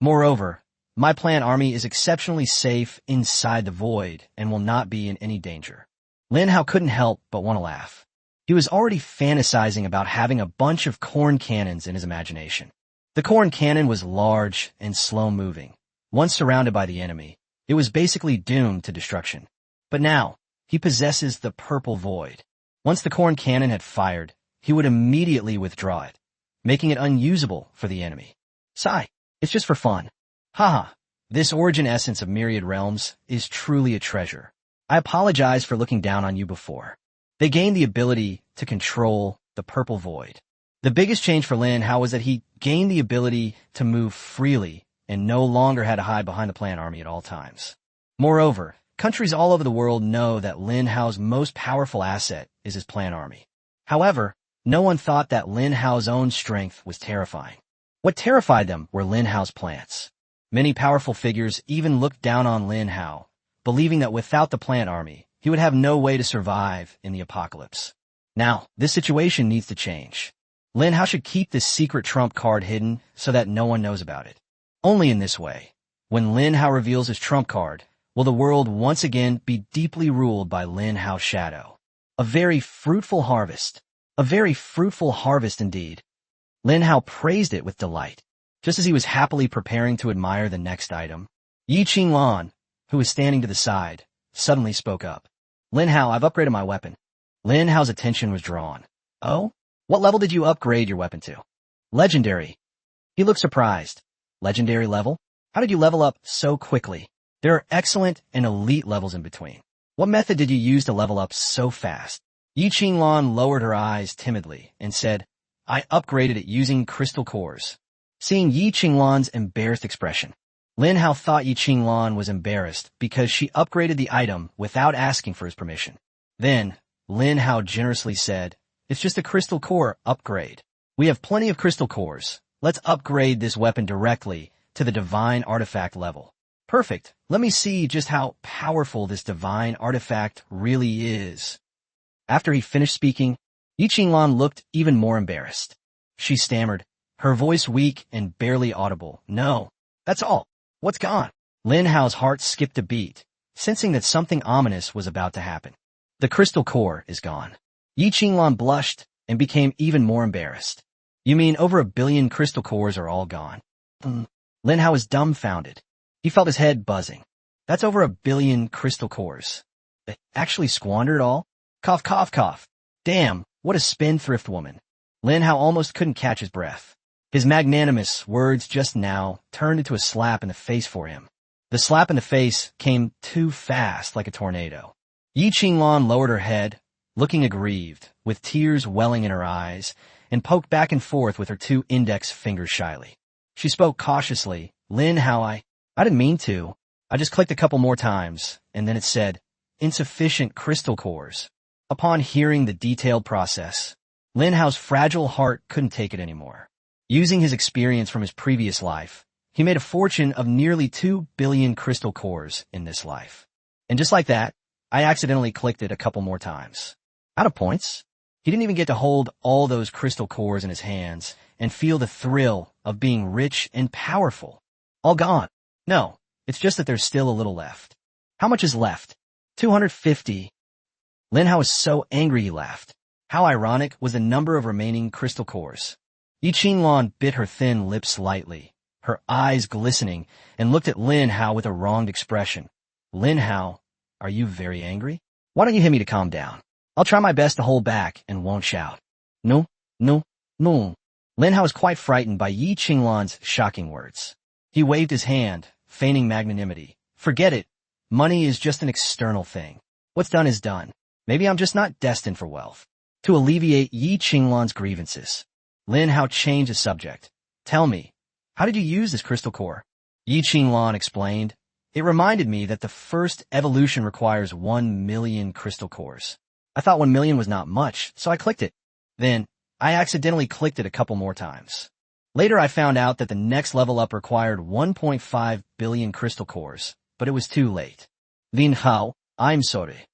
Moreover, my plant army is exceptionally safe inside the void and will not be in any danger. Lin Hao couldn't help but want to laugh. He was already fantasizing about having a bunch of corn cannons in his imagination. The corn cannon was large and slow-moving. Once surrounded by the enemy, it was basically doomed to destruction. But now, he possesses the purple void. Once the corn cannon had fired, he would immediately withdraw it, making it unusable for the enemy. Sigh, it's just for fun. Haha, this origin essence of myriad realms is truly a treasure. I apologize for looking down on you before. They gained the ability to control the purple void. The biggest change for Lin Hao was that he gained the ability to move freely and no longer had to hide behind the plant army at all times. Moreover, countries all over the world know that Lin Hao's most powerful asset is his plant army. However, no one thought that Lin Hao's own strength was terrifying. What terrified them were Lin Hao's plants. Many powerful figures even looked down on Lin Hao, believing that without the plant army, he would have no way to survive in the apocalypse. Now, this situation needs to change. Lin Hao should keep this secret trump card hidden so that no one knows about it. Only in this way, when Lin Hao reveals his trump card, will the world once again be deeply ruled by Lin Hao's shadow. A very fruitful harvest. A very fruitful harvest indeed. Lin Hao praised it with delight. Just as he was happily preparing to admire the next item, Yi Qinglan, who was standing to the side, suddenly spoke up. Lin Hao, I've upgraded my weapon. Lin Hao's attention was drawn. Oh? What level did you upgrade your weapon to? Legendary. He looked surprised. Legendary level? How did you level up so quickly? There are excellent and elite levels in between. What method did you use to level up so fast? Yi Qinglan lowered her eyes timidly and said, I upgraded it using crystal cores. Seeing Yi Qinglan's embarrassed expression, Lin Hao thought Yi Qinglan was embarrassed because she upgraded the item without asking for his permission. Then, Lin Hao generously said, it's just a crystal core upgrade. We have plenty of crystal cores. Let's upgrade this weapon directly to the divine artifact level. Perfect. Let me see just how powerful this divine artifact really is. After he finished speaking, Yi Qinglan looked even more embarrassed. She stammered, her voice weak and barely audible. No, that's all. What's gone? Lin Hao's heart skipped a beat, sensing that something ominous was about to happen. The crystal core is gone. Yi Qinglan blushed and became even more embarrassed. You mean over 1 billion crystal cores are all gone? Lin Hao was dumbfounded. He felt his head buzzing. That's over 1 billion crystal cores. They actually squandered all? Cough, cough, cough. Damn, what a spendthrift woman. Lin Hao almost couldn't catch his breath. His magnanimous words just now turned into a slap in the face for him. The slap in the face came too fast like a tornado. Yi Qinglan lowered her head, looking aggrieved, with tears welling in her eyes, and poked back and forth with her 2 index fingers shyly. She spoke cautiously. Lin Hao, I didn't mean to. I just clicked a couple more times, and then it said, insufficient crystal cores. Upon hearing the detailed process, Lin Hao's fragile heart couldn't take it anymore. Using his experience from his previous life, he made a fortune of nearly 2 billion crystal cores in this life. And just like that, I accidentally clicked it a couple more times. Out of points. He didn't even get to hold all those crystal cores in his hands and feel the thrill of being rich and powerful. All gone. No, it's just that there's still a little left. How much is left? 250. Lin Hao was so angry he laughed. How ironic was the number of remaining crystal cores. Yi Qinglan bit her thin lips lightly, her eyes glistening, and looked at Lin Hao with a wronged expression. Lin Hao, are you very angry? Why don't you hit me to calm down? I'll try my best to hold back and won't shout. No, no, no. Lin Hao was quite frightened by Yi Qinglan's shocking words. He waved his hand, feigning magnanimity. Forget it. Money is just an external thing. What's done is done. Maybe I'm just not destined for wealth. To alleviate Yi Qinglan's grievances, Lin Hao changed the subject. Tell me, how did you use this crystal core? Yi Qinglan explained. It reminded me that the first evolution requires 1 million crystal cores. I thought 1 million was not much, so I clicked it. Then, I accidentally clicked it a couple more times. Later I found out that the next level up required 1.5 billion crystal cores, but it was too late. Lin Hao, I'm sorry.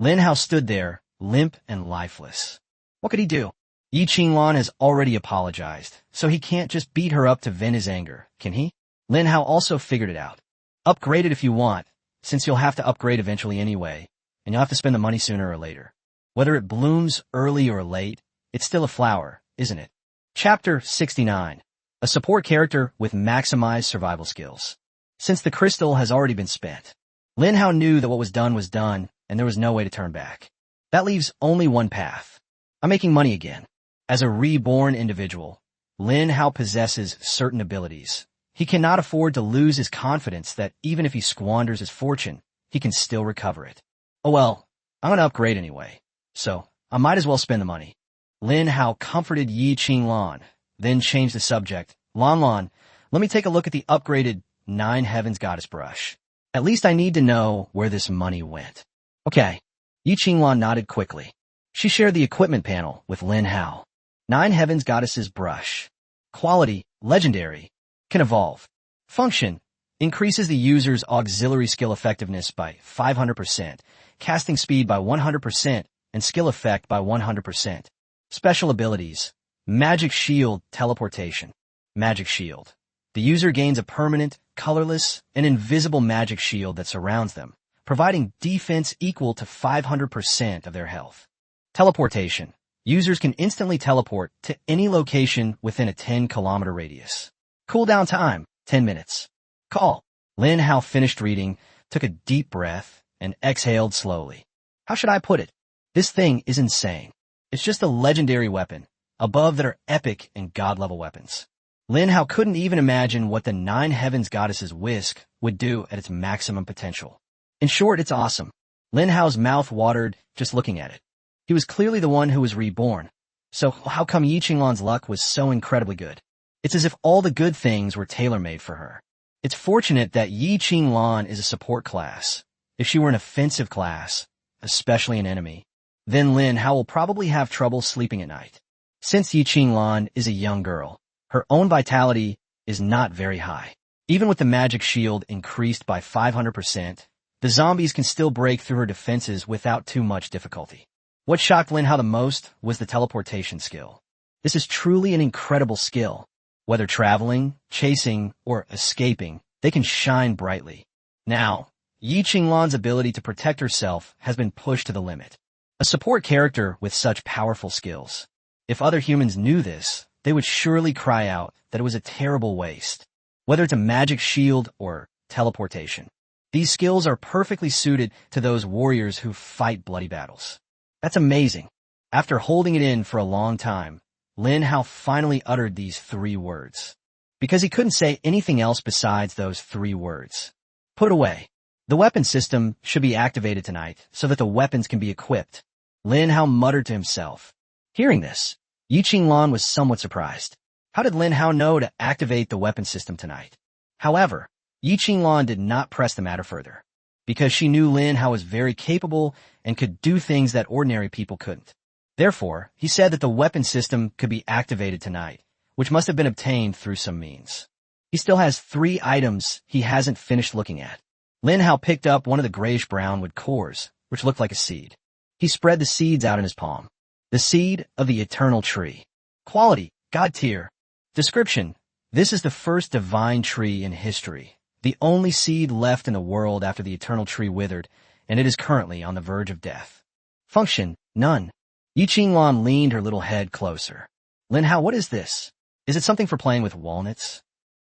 Lin Hao stood there, limp and lifeless. What could he do? Yi Qinglan has already apologized, so he can't just beat her up to vent his anger, can he? Lin Hao also figured it out. Upgrade it if you want, since you'll have to upgrade eventually anyway, and you'll have to spend the money sooner or later. Whether it blooms early or late, it's still a flower, isn't it? Chapter 69. A support character with maximized survival skills. Since the crystal has already been spent, Lin Hao knew that what was done, and there was no way to turn back. That leaves only one path. I'm making money again. As a reborn individual, Lin Hao possesses certain abilities. He cannot afford to lose his confidence that even if he squanders his fortune, he can still recover it. Oh well, I'm gonna upgrade anyway, so I might as well spend the money. Lin Hao comforted Yi Qinglan, then changed the subject. Lan, let me take a look at the upgraded 9 Heavens Goddess brush. At least I need to know where this money went. Okay. Yi Qinglan nodded quickly. She shared the equipment panel with Lin Hao. 9 Heavens Goddesses brush. Quality, legendary. Can evolve. Function, increases the user's auxiliary skill effectiveness by 500%, casting speed by 100%, and skill effect by 100%. Special abilities. Magic Shield Teleportation. Magic Shield. The user gains a permanent, colorless, and invisible magic shield that surrounds them, providing defense equal to 500% of their health. Teleportation. Users can instantly teleport to any location within a 10-kilometer radius. Cooldown time, 10 minutes. Call. Lin Hao finished reading, took a deep breath, and exhaled slowly. How should I put it? This thing is insane. It's just a legendary weapon. Above that are epic and god-level weapons. Lin Hao couldn't even imagine what the 9 Heavens Goddesses whisk would do at its maximum potential. In short, it's awesome. Lin Hao's mouth watered just looking at it. He was clearly the one who was reborn. So how come Yi Qinglan's luck was so incredibly good? It's as if all the good things were tailor-made for her. It's fortunate that Yi Qinglan is a support class. If she were an offensive class, especially an enemy, then Lin Hao will probably have trouble sleeping at night. Since Yi Qinglan is a young girl, her own vitality is not very high. Even with the magic shield increased by 500%, the zombies can still break through her defenses without too much difficulty. What shocked Lin Hao the most was the teleportation skill. This is truly an incredible skill. Whether traveling, chasing, or escaping, they can shine brightly. Now, Yi Qinglan's ability to protect herself has been pushed to the limit. A support character with such powerful skills. If other humans knew this, they would surely cry out that it was a terrible waste. Whether it's a magic shield or teleportation, these skills are perfectly suited to those warriors who fight bloody battles. That's amazing. After holding it in for a long time, Lin Hao finally uttered these 3 words. Because he couldn't say anything else besides those 3 words. Put away. The weapon system should be activated tonight so that the weapons can be equipped. Lin Hao muttered to himself. Hearing this, Yi Qinglan was somewhat surprised. How did Lin Hao know to activate the weapon system tonight? However, Yi Qinglan did not press the matter further. because she knew Lin Hao was very capable and could do things that ordinary people couldn't. Therefore, he said that the weapon system could be activated tonight, which must have been obtained through some means. He still has 3 items he hasn't finished looking at. Lin Hao picked up one of the grayish-brown wood cores, which looked like a seed. He spread the seeds out in his palm. The seed of the eternal tree. Quality, God tier. Description: this is the first divine tree in history, the only seed left in the world after the eternal tree withered, and it is currently on the verge of death. Function, none. Yi Qinglan leaned her little head closer. Lin Hao, what is this? Is it something for playing with walnuts?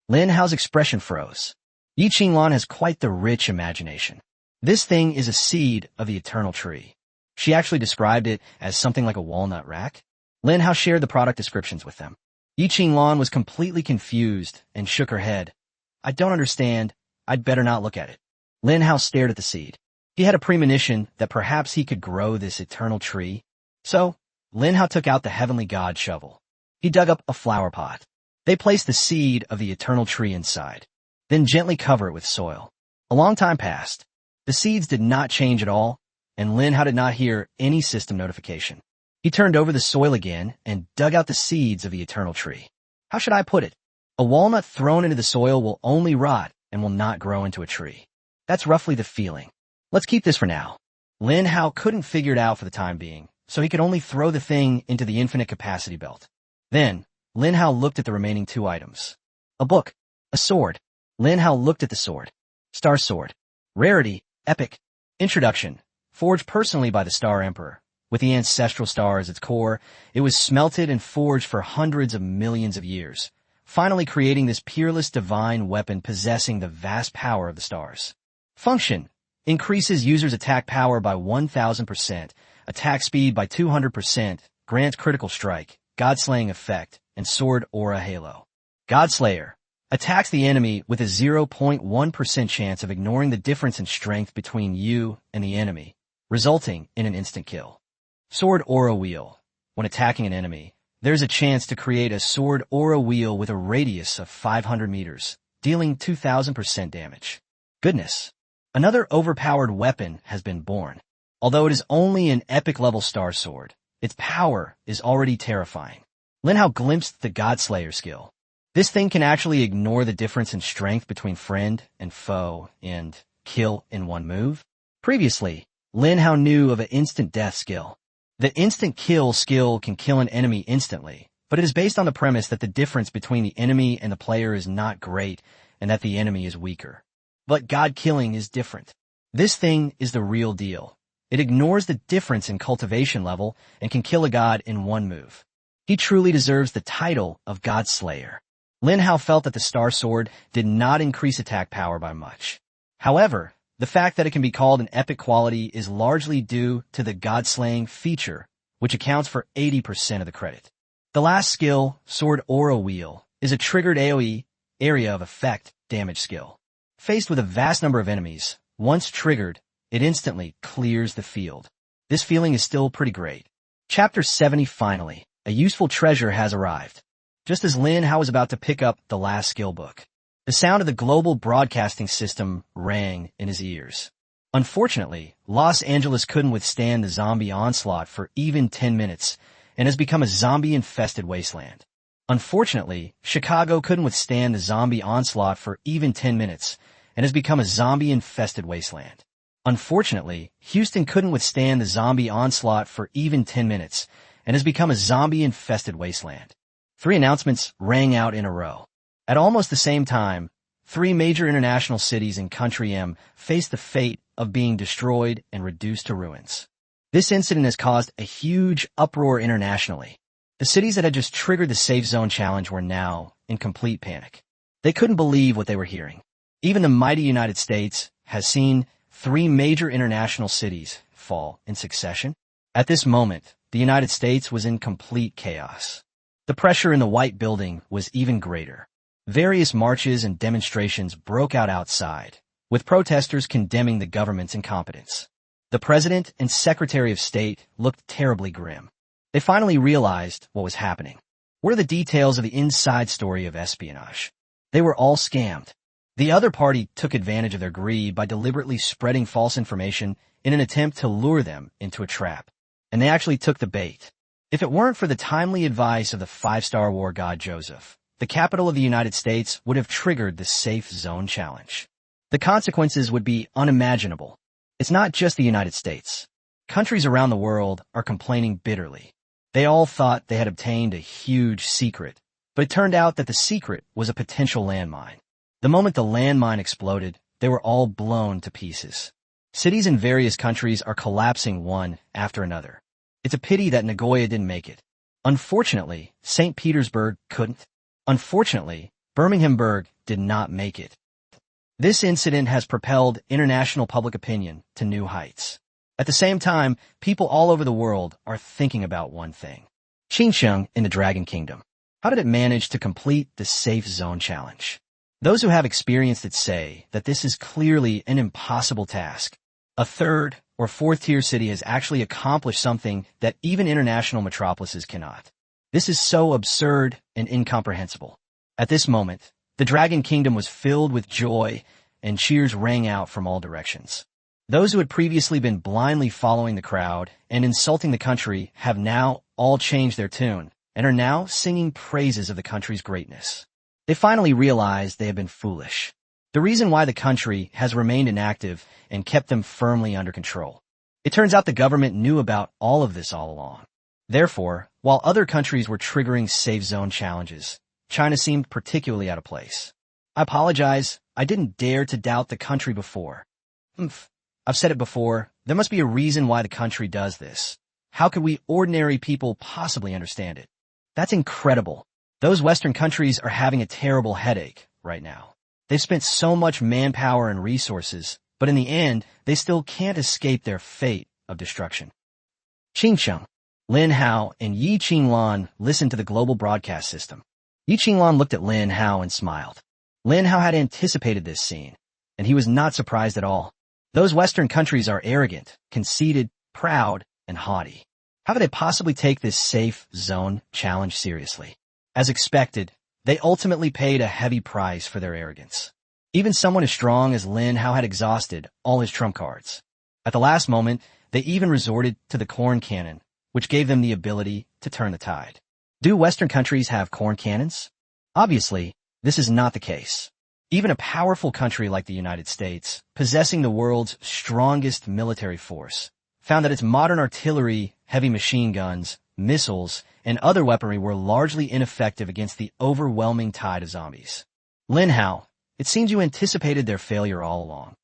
Lin Hao's expression froze. Yi Qinglan has quite the rich imagination. This thing is a seed of the eternal tree. She actually described it as something like a walnut rack. Lin Hao shared the product descriptions with them. Yi Qinglan was completely confused and shook her head. I don't understand. I'd better not look at it. Lin Hao stared at the seed. He had a premonition that perhaps he could grow this eternal tree. So, Lin Hao took out the heavenly god shovel. He dug up a flower pot. They placed the seed of the eternal tree inside, then gently cover it with soil. A long time passed. The seeds did not change at all, and Lin Hao did not hear any system notification. He turned over the soil again and dug out the seeds of the eternal tree. How should I put it? A walnut thrown into the soil will only rot and will not grow into a tree. That's roughly the feeling. Let's keep this for now. Lin Hao couldn't figure it out for the time being, so he could only throw the thing into the infinite capacity belt. Then, Lin Hao looked at the remaining 2 items. A book. A sword. Lin Hao looked at the sword. Star Sword. Rarity. Epic. Introduction. Forged personally by the Star Emperor. With the ancestral star as its core, it was smelted and forged for hundreds of millions of years, finally creating this peerless divine weapon possessing the vast power of the stars. Function. Increases user's attack power by 1000%, attack speed by 200%, grants critical strike, God-slaying effect, and sword aura halo. Godslayer. Attacks the enemy with a 0.1% chance of ignoring the difference in strength between you and the enemy, resulting in an instant kill. Sword aura wheel. When attacking an enemy, there's a chance to create a sword aura wheel with a radius of 500 meters, dealing 2000% damage. Goodness. Another overpowered weapon has been born. Although it is only an epic level star sword, its power is already terrifying. Lin Hao glimpsed the Godslayer skill. This thing can actually ignore the difference in strength between friend and foe and kill in one move. Previously, Lin Hao knew of an instant death skill. The instant kill skill can kill an enemy instantly, but it is based on the premise that the difference between the enemy and the player is not great and that the enemy is weaker. But God killing is different. This thing is the real deal. It ignores the difference in cultivation level and can kill a god in one move. He truly deserves the title of God Slayer. Lin Hao felt that the Star Sword did not increase attack power by much. However, the fact that it can be called an epic quality is largely due to the God-slaying feature, which accounts for 80% of the credit. The last skill, Sword Aura Wheel, is a triggered AoE, area of effect, damage skill. Faced with a vast number of enemies, once triggered, it instantly clears the field. This feeling is still pretty great. Chapter 70 finally, a useful treasure has arrived. Just as Lin Hao was about to pick up the last skill book, the sound of the global broadcasting system rang in his ears. Unfortunately, Los Angeles couldn't withstand the zombie onslaught for even 10 minutes and has become a zombie-infested wasteland. Unfortunately, Chicago couldn't withstand the zombie onslaught for even 10 minutes and has become a zombie-infested wasteland. Unfortunately, Houston couldn't withstand the zombie onslaught for even 10 minutes and has become a zombie-infested wasteland. 3 announcements rang out in a row. At almost the same time, 3 major international cities in Country M faced the fate of being destroyed and reduced to ruins. This incident has caused a huge uproar internationally. The cities that had just triggered the safe zone challenge were now in complete panic. They couldn't believe what they were hearing. Even the mighty United States has seen 3 major international cities fall in succession. At this moment, the United States was in complete chaos. The pressure in the White Building was even greater. Various marches and demonstrations broke out outside, with protesters condemning the government's incompetence. The President and Secretary of State looked terribly grim. They finally realized what was happening. What are the details of the inside story of espionage? They were all scammed. The other party took advantage of their greed by deliberately spreading false information in an attempt to lure them into a trap. And they actually took the bait. If it weren't for the timely advice of the five-star war god Joseph, the capital of the United States would have triggered the Safe Zone Challenge. The consequences would be unimaginable. It's not just the United States. Countries around the world are complaining bitterly. They all thought they had obtained a huge secret, but it turned out that the secret was a potential landmine. The moment the landmine exploded, they were all blown to pieces. Cities in various countries are collapsing one after another. It's a pity that Nagoya didn't make it. Unfortunately, St. Petersburg couldn't. Unfortunately, Birminghamburg did not make it. This incident has propelled international public opinion to new heights. At the same time, people all over the world are thinking about one thing. Xinjiang in the Dragon Kingdom. How did it manage to complete the Safe Zone Challenge? Those who have experienced it say that this is clearly an impossible task. A third or fourth-tier city has actually accomplished something that even international metropolises cannot. This is so absurd and incomprehensible. At this moment, the Dragon Kingdom was filled with joy, and cheers rang out from all directions. Those who had previously been blindly following the crowd and insulting the country have now all changed their tune and are now singing praises of the country's greatness. They finally realized they had been foolish. The reason why the country has remained inactive and kept them firmly under control. It turns out the government knew about all of this all along. Therefore, while other countries were triggering safe zone challenges, China seemed particularly out of place. I apologize, I didn't dare to doubt the country before. I've said it before, there must be a reason why the country does this. How could we ordinary people possibly understand it? That's incredible. Those Western countries are having a terrible headache right now. They've spent so much manpower and resources, but in the end, they still can't escape their fate of destruction. Xinjiang, Lin Hao, and Yi Qinglan listened to the global broadcast system. Yi Qinglan looked at Lin Hao and smiled. Lin Hao had anticipated this scene, and he was not surprised at all. Those Western countries are arrogant, conceited, proud, and haughty. How could they possibly take this safe zone challenge seriously? As expected, they ultimately paid a heavy price for their arrogance. Even someone as strong as Lin Hao had exhausted all his trump cards. At the last moment, they even resorted to the corn cannon, which gave them the ability to turn the tide. Do Western countries have corn cannons? Obviously, this is not the case. Even a powerful country like the United States, possessing the world's strongest military force, found that its modern artillery, heavy machine guns, missiles, and other weaponry were largely ineffective against the overwhelming tide of zombies. Lin Hao, it seems you anticipated their failure all along.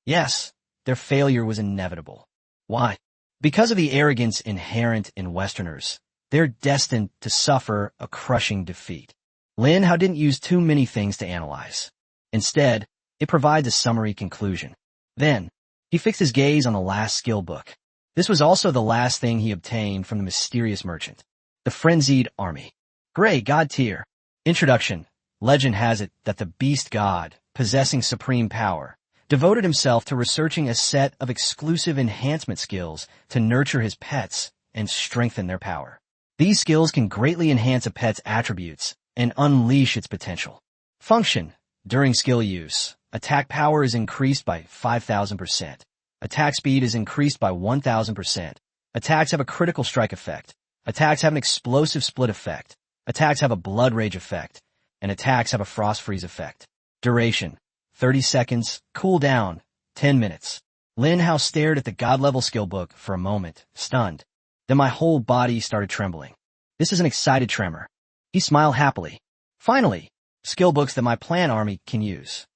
Yes, their failure was inevitable. Why? Because of the arrogance inherent in Westerners, they're destined to suffer a crushing defeat. Lin Hao didn't use too many things to analyze. Instead, it provides a summary conclusion. Then, he fixed his gaze on the last skill book. This was also the last thing he obtained from the mysterious merchant. The Frenzied Army. Gray God Tier. Introduction. Legend has it that the beast god, possessing supreme power, devoted himself to researching a set of exclusive enhancement skills to nurture his pets and strengthen their power. These skills can greatly enhance a pet's attributes and unleash its potential. Function. During skill use, attack power is increased by 5,000%. Attack speed is increased by 1,000%. Attacks have a critical strike effect. Attacks have an explosive split effect. Attacks have a blood rage effect. And attacks have a frost freeze effect. Duration. 30 seconds. Cooldown. 10 minutes. Lin Hao stared at the god-level skill book for a moment, stunned. Then my whole body started trembling. This is an excited tremor. He smiled happily. Finally, skill books that my plant army can use.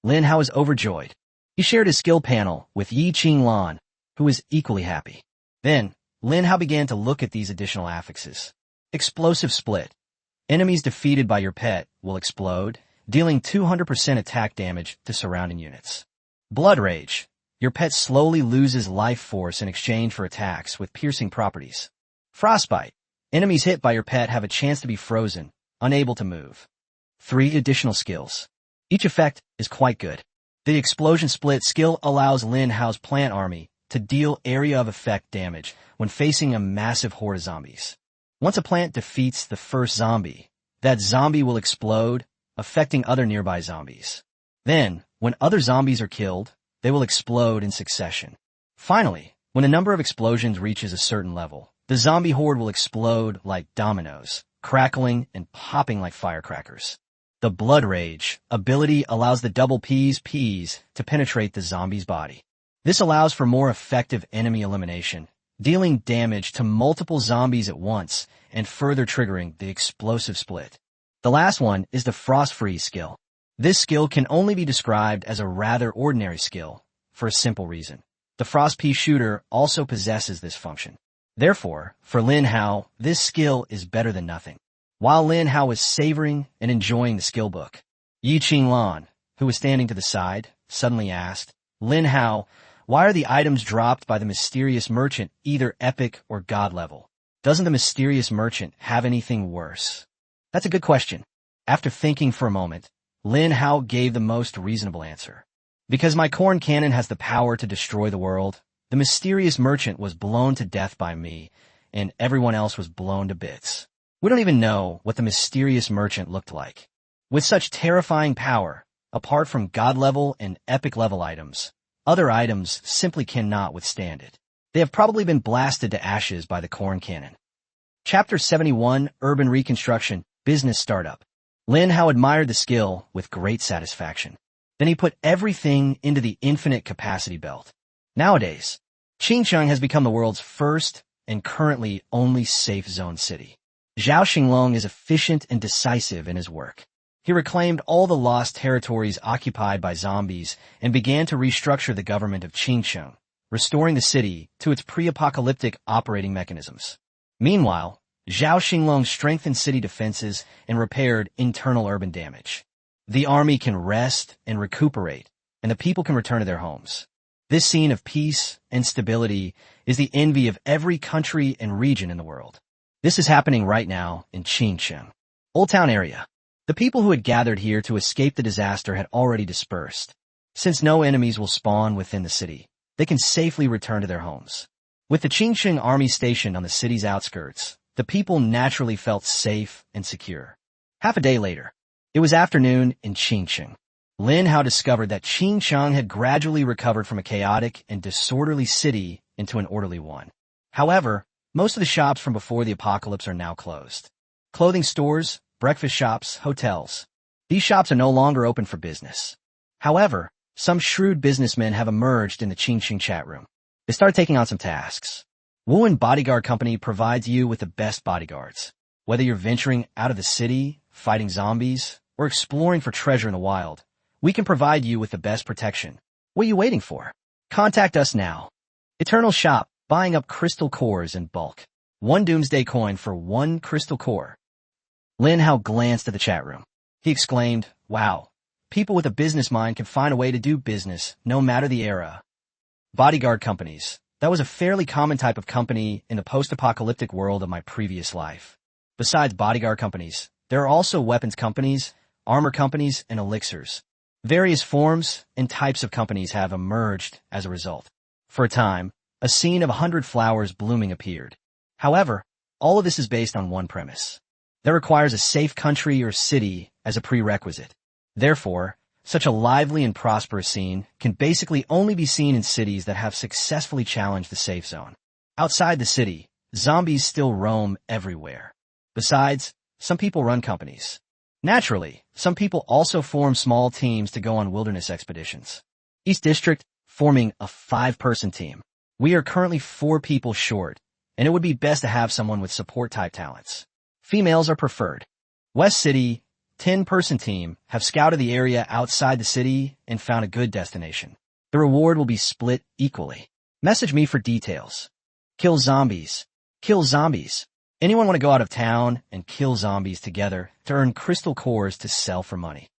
Lin Hao was overjoyed. He shared his skill panel with Yi Qinglan, who was equally happy. Then, Lin Hao began to look at these additional affixes. Explosive split. Enemies defeated by your pet will explode, dealing 200% attack damage to surrounding units. Blood rage. Your pet slowly loses life force in exchange for attacks with piercing properties. Frostbite. Enemies hit by your pet have a chance to be frozen, unable to move. 3 additional skills. Each effect is quite good. The explosion split skill allows Lin Hao's plant army to deal area of effect damage when facing a massive horde of zombies. Once a plant defeats the first zombie, that zombie will explode, affecting other nearby zombies. Then, when other zombies are killed, they will explode in succession. Finally, when the number of explosions reaches a certain level, the zombie horde will explode like dominoes, crackling and popping like firecrackers. The Blood Rage ability allows the double P's to penetrate the zombie's body. This allows for more effective enemy elimination, dealing damage to multiple zombies at once and further triggering the explosive split. The last one is the Frost Freeze skill. This skill can only be described as a rather ordinary skill, for a simple reason. The Frost Pea shooter also possesses this function. Therefore, for Lin Hao, this skill is better than nothing. While Lin Hao was savoring and enjoying the skill book, Yi Qinglan, who was standing to the side, suddenly asked, "Lin Hao, why are the items dropped by the mysterious merchant either epic or god level? Doesn't the mysterious merchant have anything worse?" That's a good question. After thinking for a moment, Lin Hao gave the most reasonable answer. Because my corn cannon has the power to destroy the world, the mysterious merchant was blown to death by me, and everyone else was blown to bits. We don't even know what the mysterious merchant looked like. With such terrifying power, apart from god level and epic level items, other items simply cannot withstand it. They have probably been blasted to ashes by the corn cannon. Chapter 71, Urban Reconstruction, Business Startup. Lin Hao admired the skill with great satisfaction. Then he put everything into the infinite capacity belt. Nowadays, Qingcheng has become the world's first and currently only safe zone city. Zhao Xinglong is efficient and decisive in his work. He reclaimed all the lost territories occupied by zombies and began to restructure the government of Qingcheng, restoring the city to its pre-apocalyptic operating mechanisms. Meanwhile, Zhao Xinglong strengthened city defenses and repaired internal urban damage. The army can rest and recuperate, and the people can return to their homes. This scene of peace and stability is the envy of every country and region in the world. This is happening right now in Qingcheng, Old Town area. The people who had gathered here to escape the disaster had already dispersed. Since no enemies will spawn within the city, they can safely return to their homes. With the Qingcheng army stationed on the city's outskirts, the people naturally felt safe and secure. Half a day later, it was afternoon in Qingcheng. Lin Hao discovered that Qingcheng had gradually recovered from a chaotic and disorderly city into an orderly one. However, most of the shops from before the apocalypse are now closed. Clothing stores, breakfast shops, hotels. These shops are no longer open for business. However, some shrewd businessmen have emerged in the Qingcheng chat room. They started taking on some tasks. Wuhan Bodyguard Company provides you with the best bodyguards. Whether you're venturing out of the city, fighting zombies, or exploring for treasure in the wild, we can provide you with the best protection. What are you waiting for? Contact us now. Eternal Shop, buying up crystal cores in bulk. 1 doomsday coin for 1 crystal core. Lin Hao glanced at the chat room. He exclaimed, "Wow, people with a business mind can find a way to do business, no matter the era." Bodyguard companies. That was a fairly common type of company in the post-apocalyptic world of my previous life. Besides bodyguard companies, there are also weapons companies, armor companies, and elixirs. Various forms and types of companies have emerged as a result. For a time, a scene of 100 flowers blooming appeared. However, all of this is based on one premise. That requires a safe country or city as a prerequisite. Therefore, such a lively and prosperous scene can basically only be seen in cities that have successfully challenged the safe zone. Outside the city, zombies still roam everywhere. Besides, some people run companies. Naturally, some people also form small teams to go on wilderness expeditions. East District forming a 5-person team. We are currently 4 people short, and it would be best to have someone with support-type talents. Females are preferred. West City, 10-person team, have scouted the area outside the city and found a good destination. The reward will be split equally. Message me for details. Kill zombies. Kill zombies. Anyone want to go out of town and kill zombies together to earn crystal cores to sell for money?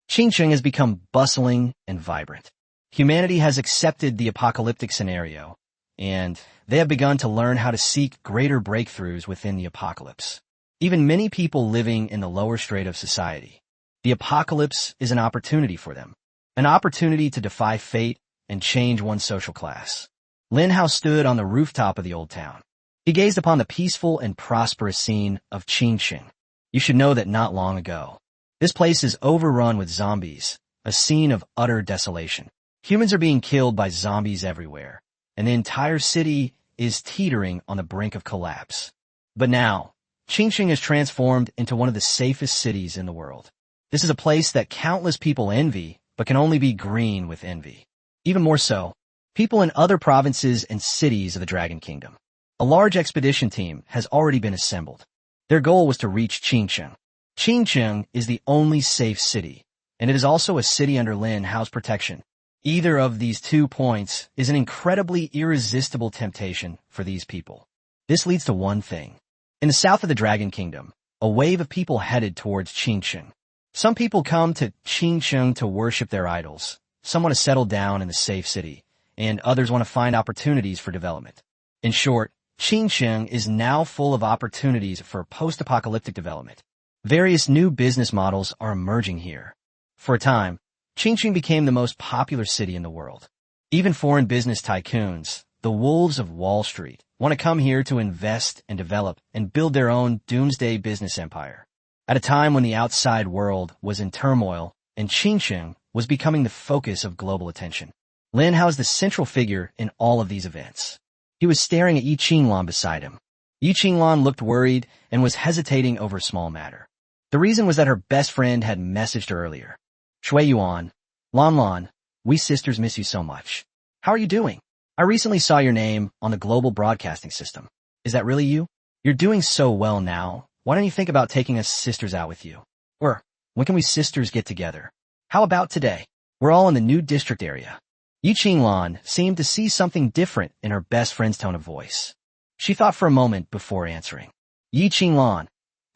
Qingcheng has become bustling and vibrant. Humanity has accepted the apocalyptic scenario, and they have begun to learn how to seek greater breakthroughs within the apocalypse. Even many people living in the lower strata of society. The apocalypse is an opportunity for them. An opportunity to defy fate and change one's social class. Lin Hao stood on the rooftop of the old town. He gazed upon the peaceful and prosperous scene of Qingcheng. You should know that not long ago, this place is overrun with zombies, a scene of utter desolation. Humans are being killed by zombies everywhere, and the entire city is teetering on the brink of collapse. But now, Qingqing is transformed into one of the safest cities in the world. This is a place that countless people envy, but can only be green with envy. Even more so, people in other provinces and cities of the Dragon Kingdom. A large expedition team has already been assembled. Their goal was to reach Qingqing. Qingqing is the only safe city, and it is also a city under Lin Hao's protection. Either of these 2 points is an incredibly irresistible temptation for these people. This leads to one thing. In the south of the Dragon Kingdom, a wave of people headed towards Qingqing. Some people come to Qingqing to worship their idols. Some want to settle down in the safe city, and others want to find opportunities for development. In short, Qingqing is now full of opportunities for post-apocalyptic development. Various new business models are emerging here. For a time, Qingqing became the most popular city in the world. Even foreign business tycoons, the wolves of Wall Street, want to come here to invest and develop and build their own doomsday business empire. At a time when the outside world was in turmoil and Qingqing was becoming the focus of global attention, Lin Hao is the central figure in all of these events. He was staring at Yi Qinglan beside him. Yi Qinglan looked worried and was hesitating over a small matter. The reason was that her best friend had messaged her earlier. Shui Yuan, Lan, we sisters miss you so much. How are you doing? I recently saw your name on the global broadcasting system. Is that really you? You're doing so well now. Why don't you think about taking us sisters out with you? Or, when can we sisters get together? How about today? We're all in the new district area. Yi Qinglan seemed to see something different in her best friend's tone of voice. She thought for a moment before answering. Yi Qinglan,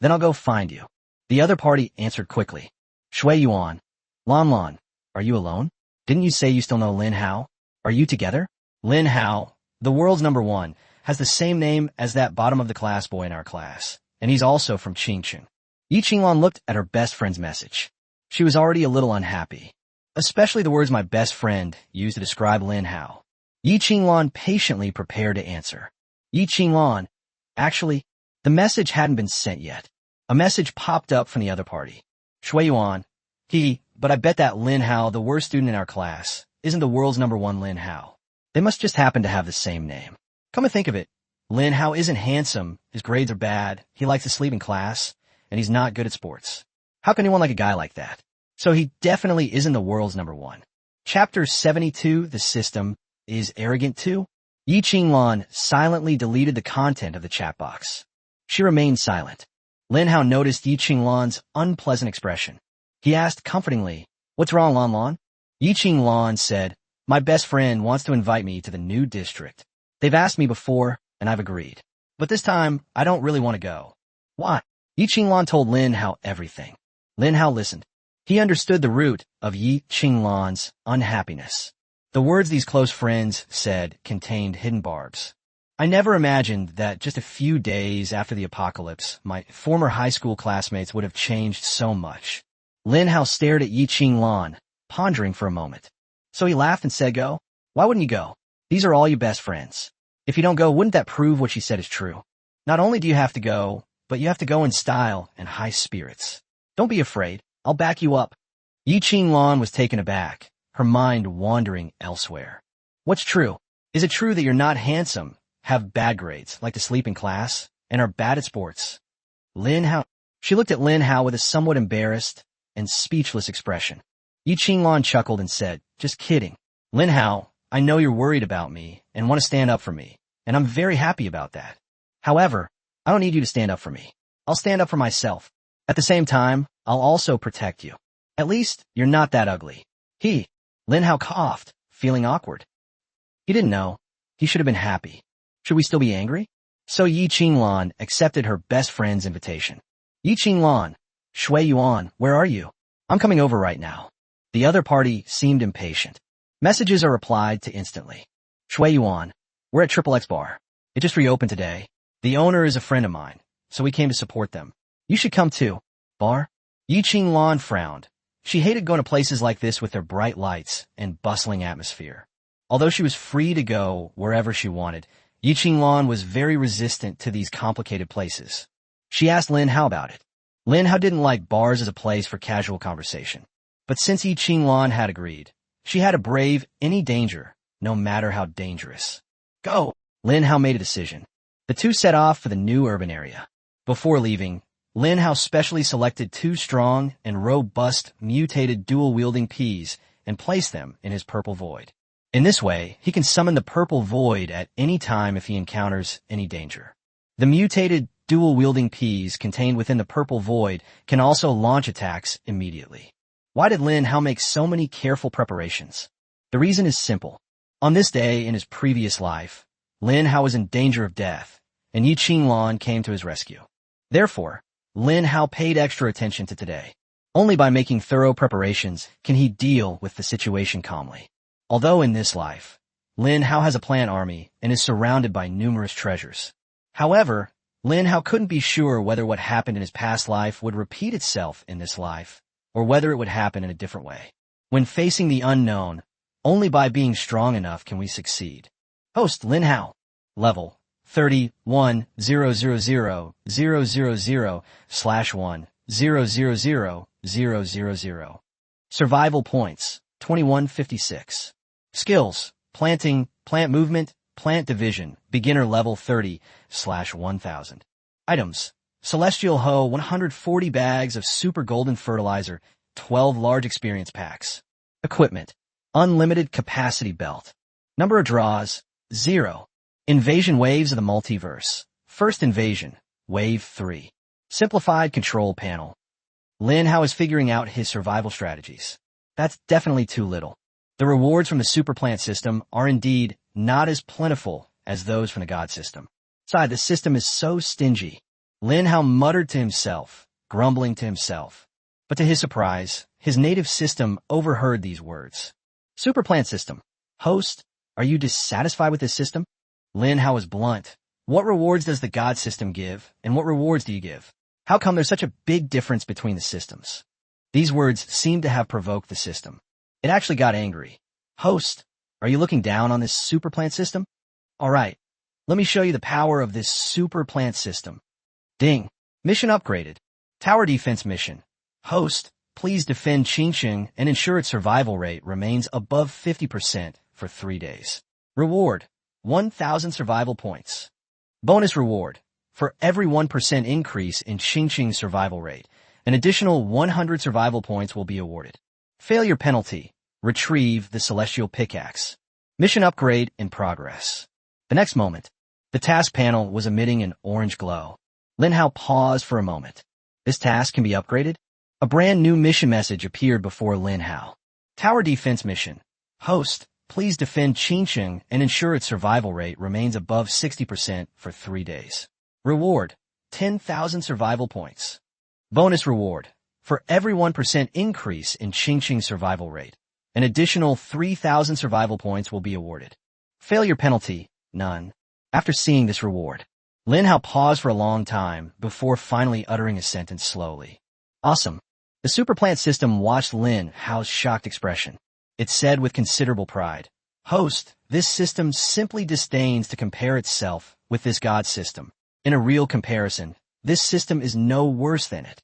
then I'll go find you. The other party answered quickly. Shui Yuan, Lan, are you alone? Didn't you say you still know Lin Hao? Are you together? Lin Hao, the world's #1, has the same name as that bottom-of-the-class boy in our class, and he's also from Qingqing. Yi Qinglan looked at her best friend's message. She was already a little unhappy, especially the words my best friend used to describe Lin Hao. Yi Qinglan patiently prepared to answer. Yi Qinglan, actually, the message hadn't been sent yet. A message popped up from the other party. Shui Yuan, but I bet that Lin Hao, the worst student in our class, isn't the world's #1 Lin Hao. They must just happen to have the same name. Come to think of it, Lin Hao isn't handsome, his grades are bad, he likes to sleep in class, and he's not good at sports. How can anyone like a guy like that? So he definitely isn't the world's #1. Chapter 72, The System, is arrogant too? Yi Qinglan silently deleted the content of the chat box. She remained silent. Lin Hao noticed Yi Qinglan's unpleasant expression. He asked comfortingly, what's wrong, Lan? Yi Qinglan said, my best friend wants to invite me to the new district. They've asked me before, and I've agreed. But this time, I don't really want to go. Why? Yi Qinglan told Lin Hao everything. Lin Hao listened. He understood the root of Yi Qinglan's unhappiness. The words these close friends said contained hidden barbs. I never imagined that just a few days after the apocalypse, my former high school classmates would have changed so much. Lin Hao stared at Yi Qinglan, pondering for a moment. So he laughed and said, go? Why wouldn't you go? These are all your best friends. If you don't go, wouldn't that prove what she said is true? Not only do you have to go, but you have to go in style and high spirits. Don't be afraid. I'll back you up. Yi Qinglan was taken aback, her mind wandering elsewhere. What's true? Is it true that you're not handsome, have bad grades, like to sleep in class, and are bad at sports? Lin Hao. She looked at Lin Hao with a somewhat embarrassed and speechless expression. Yi Qinglan chuckled and said, just kidding. Lin Hao, I know you're worried about me and want to stand up for me, and I'm very happy about that. However, I don't need you to stand up for me. I'll stand up for myself. At the same time, I'll also protect you. At least, you're not that ugly. Lin Hao coughed, feeling awkward. He didn't know. He should have been happy. Should we still be angry? So Yi Qinglan accepted her best friend's invitation. Yi Qinglan, Shui Yuan, where are you? I'm coming over right now. The other party seemed impatient. Messages are replied to instantly. Shui Yuan, we're at XXX Bar. It just reopened today. The owner is a friend of mine, so we came to support them. You should come too. Bar? Yi Qinglan frowned. She hated going to places like this with their bright lights and bustling atmosphere. Although she was free to go wherever she wanted, Yi Qinglan was very resistant to these complicated places. She asked Lin Hao about it. Lin Hao didn't like bars as a place for casual conversation. But since Yi Qinglan had agreed, she had to brave any danger, no matter how dangerous. Go! Lin Hao made a decision. The two set off for the new urban area. Before leaving, Lin Hao specially selected two strong and robust mutated dual-wielding Ps and placed them in his purple void. In this way, he can summon the purple void at any time if he encounters any danger. The mutated dual-wielding Ps contained within the purple void can also launch attacks immediately. Why did Lin Hao make so many careful preparations? The reason is simple. On this day in his previous life, Lin Hao was in danger of death, and Yi Qinglan came to his rescue. Therefore, Lin Hao paid extra attention to today. Only by making thorough preparations can he deal with the situation calmly. Although in this life, Lin Hao has a plant army and is surrounded by numerous treasures. However, Lin Hao couldn't be sure whether what happened in his past life would repeat itself in this life, or whether it would happen in a different way. When facing the unknown, only by being strong enough can we succeed. Host Lin Hao. Level 31,000,000/1,000,000. Survival points 2156. Skills: planting, plant movement, plant division, beginner level 30/1000. Items: Celestial Hoe 140 bags of super golden fertilizer, 12 large experience packs. Equipment: unlimited capacity belt. Number of draws: 0. Invasion waves of the multiverse. First invasion, wave 3. Simplified control panel. Lin Hao is figuring out his survival strategies. That's definitely too little. The rewards from the super plant system are indeed not as plentiful as those from the god system. Besides, the system is so stingy. Lin Hao muttered to himself, grumbling to himself. But to his surprise, his native system overheard these words. Super plant system. Host, are you dissatisfied with this system? Lin Hao was blunt. What rewards does the god system give, and what rewards do you give? How come there's such a big difference between the systems? These words seemed to have provoked the system. It actually got angry. Host, are you looking down on this super plant system? Alright, let me show you the power of this super plant system. Ding. Mission upgraded. Tower defense mission. Host, please defend Qingqing and ensure its survival rate remains above 50% for 3 days. Reward: 1,000 survival points. Bonus reward: for every 1% increase in Qingqing's survival rate, an additional 100 survival points will be awarded. Failure penalty: retrieve the celestial pickaxe. Mission upgrade in progress. The next moment, the task panel was emitting an orange glow. Lin Hao paused for a moment. This task can be upgraded? A brand new mission message appeared before Lin Hao. Tower defense mission. Host, please defend Qingqing and ensure its survival rate remains above 60% for 3 days. Reward: 10,000 survival points. Bonus reward: for every 1% increase in Qingqing's survival rate, an additional 3,000 survival points will be awarded. Failure penalty: none. After seeing this reward, Lin Hao paused for a long time before finally uttering a sentence slowly. Awesome. The super plant system watched Lin Hao's shocked expression. It said with considerable pride, Host, this system simply disdains to compare itself with this god system. In a real comparison, this system is no worse than it.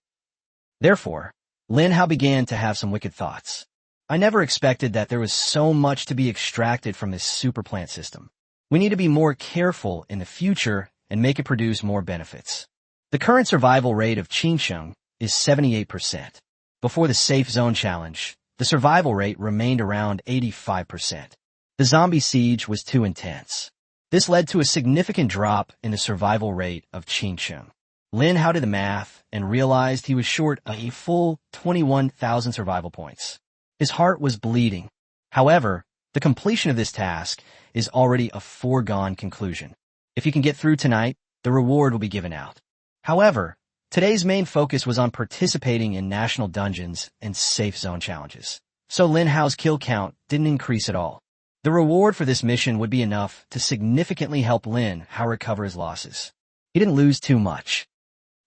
Therefore, Lin Hao began to have some wicked thoughts. I never expected that there was so much to be extracted from this super plant system. We need to be more careful in the future and make it produce more benefits. The current survival rate of Qingqing is 78%. Before the safe zone challenge, the survival rate remained around 85%. The zombie siege was too intense. This led to a significant drop in the survival rate of Qingqing. Lin Hao did the math and realized he was short a full 21,000 survival points. His heart was bleeding. However, the completion of this task is already a foregone conclusion. If you can get through tonight, the reward will be given out. However, today's main focus was on participating in national dungeons and safe zone challenges. So Lin Hao's kill count didn't increase at all. The reward for this mission would be enough to significantly help Lin Hao recover his losses. He didn't lose too much.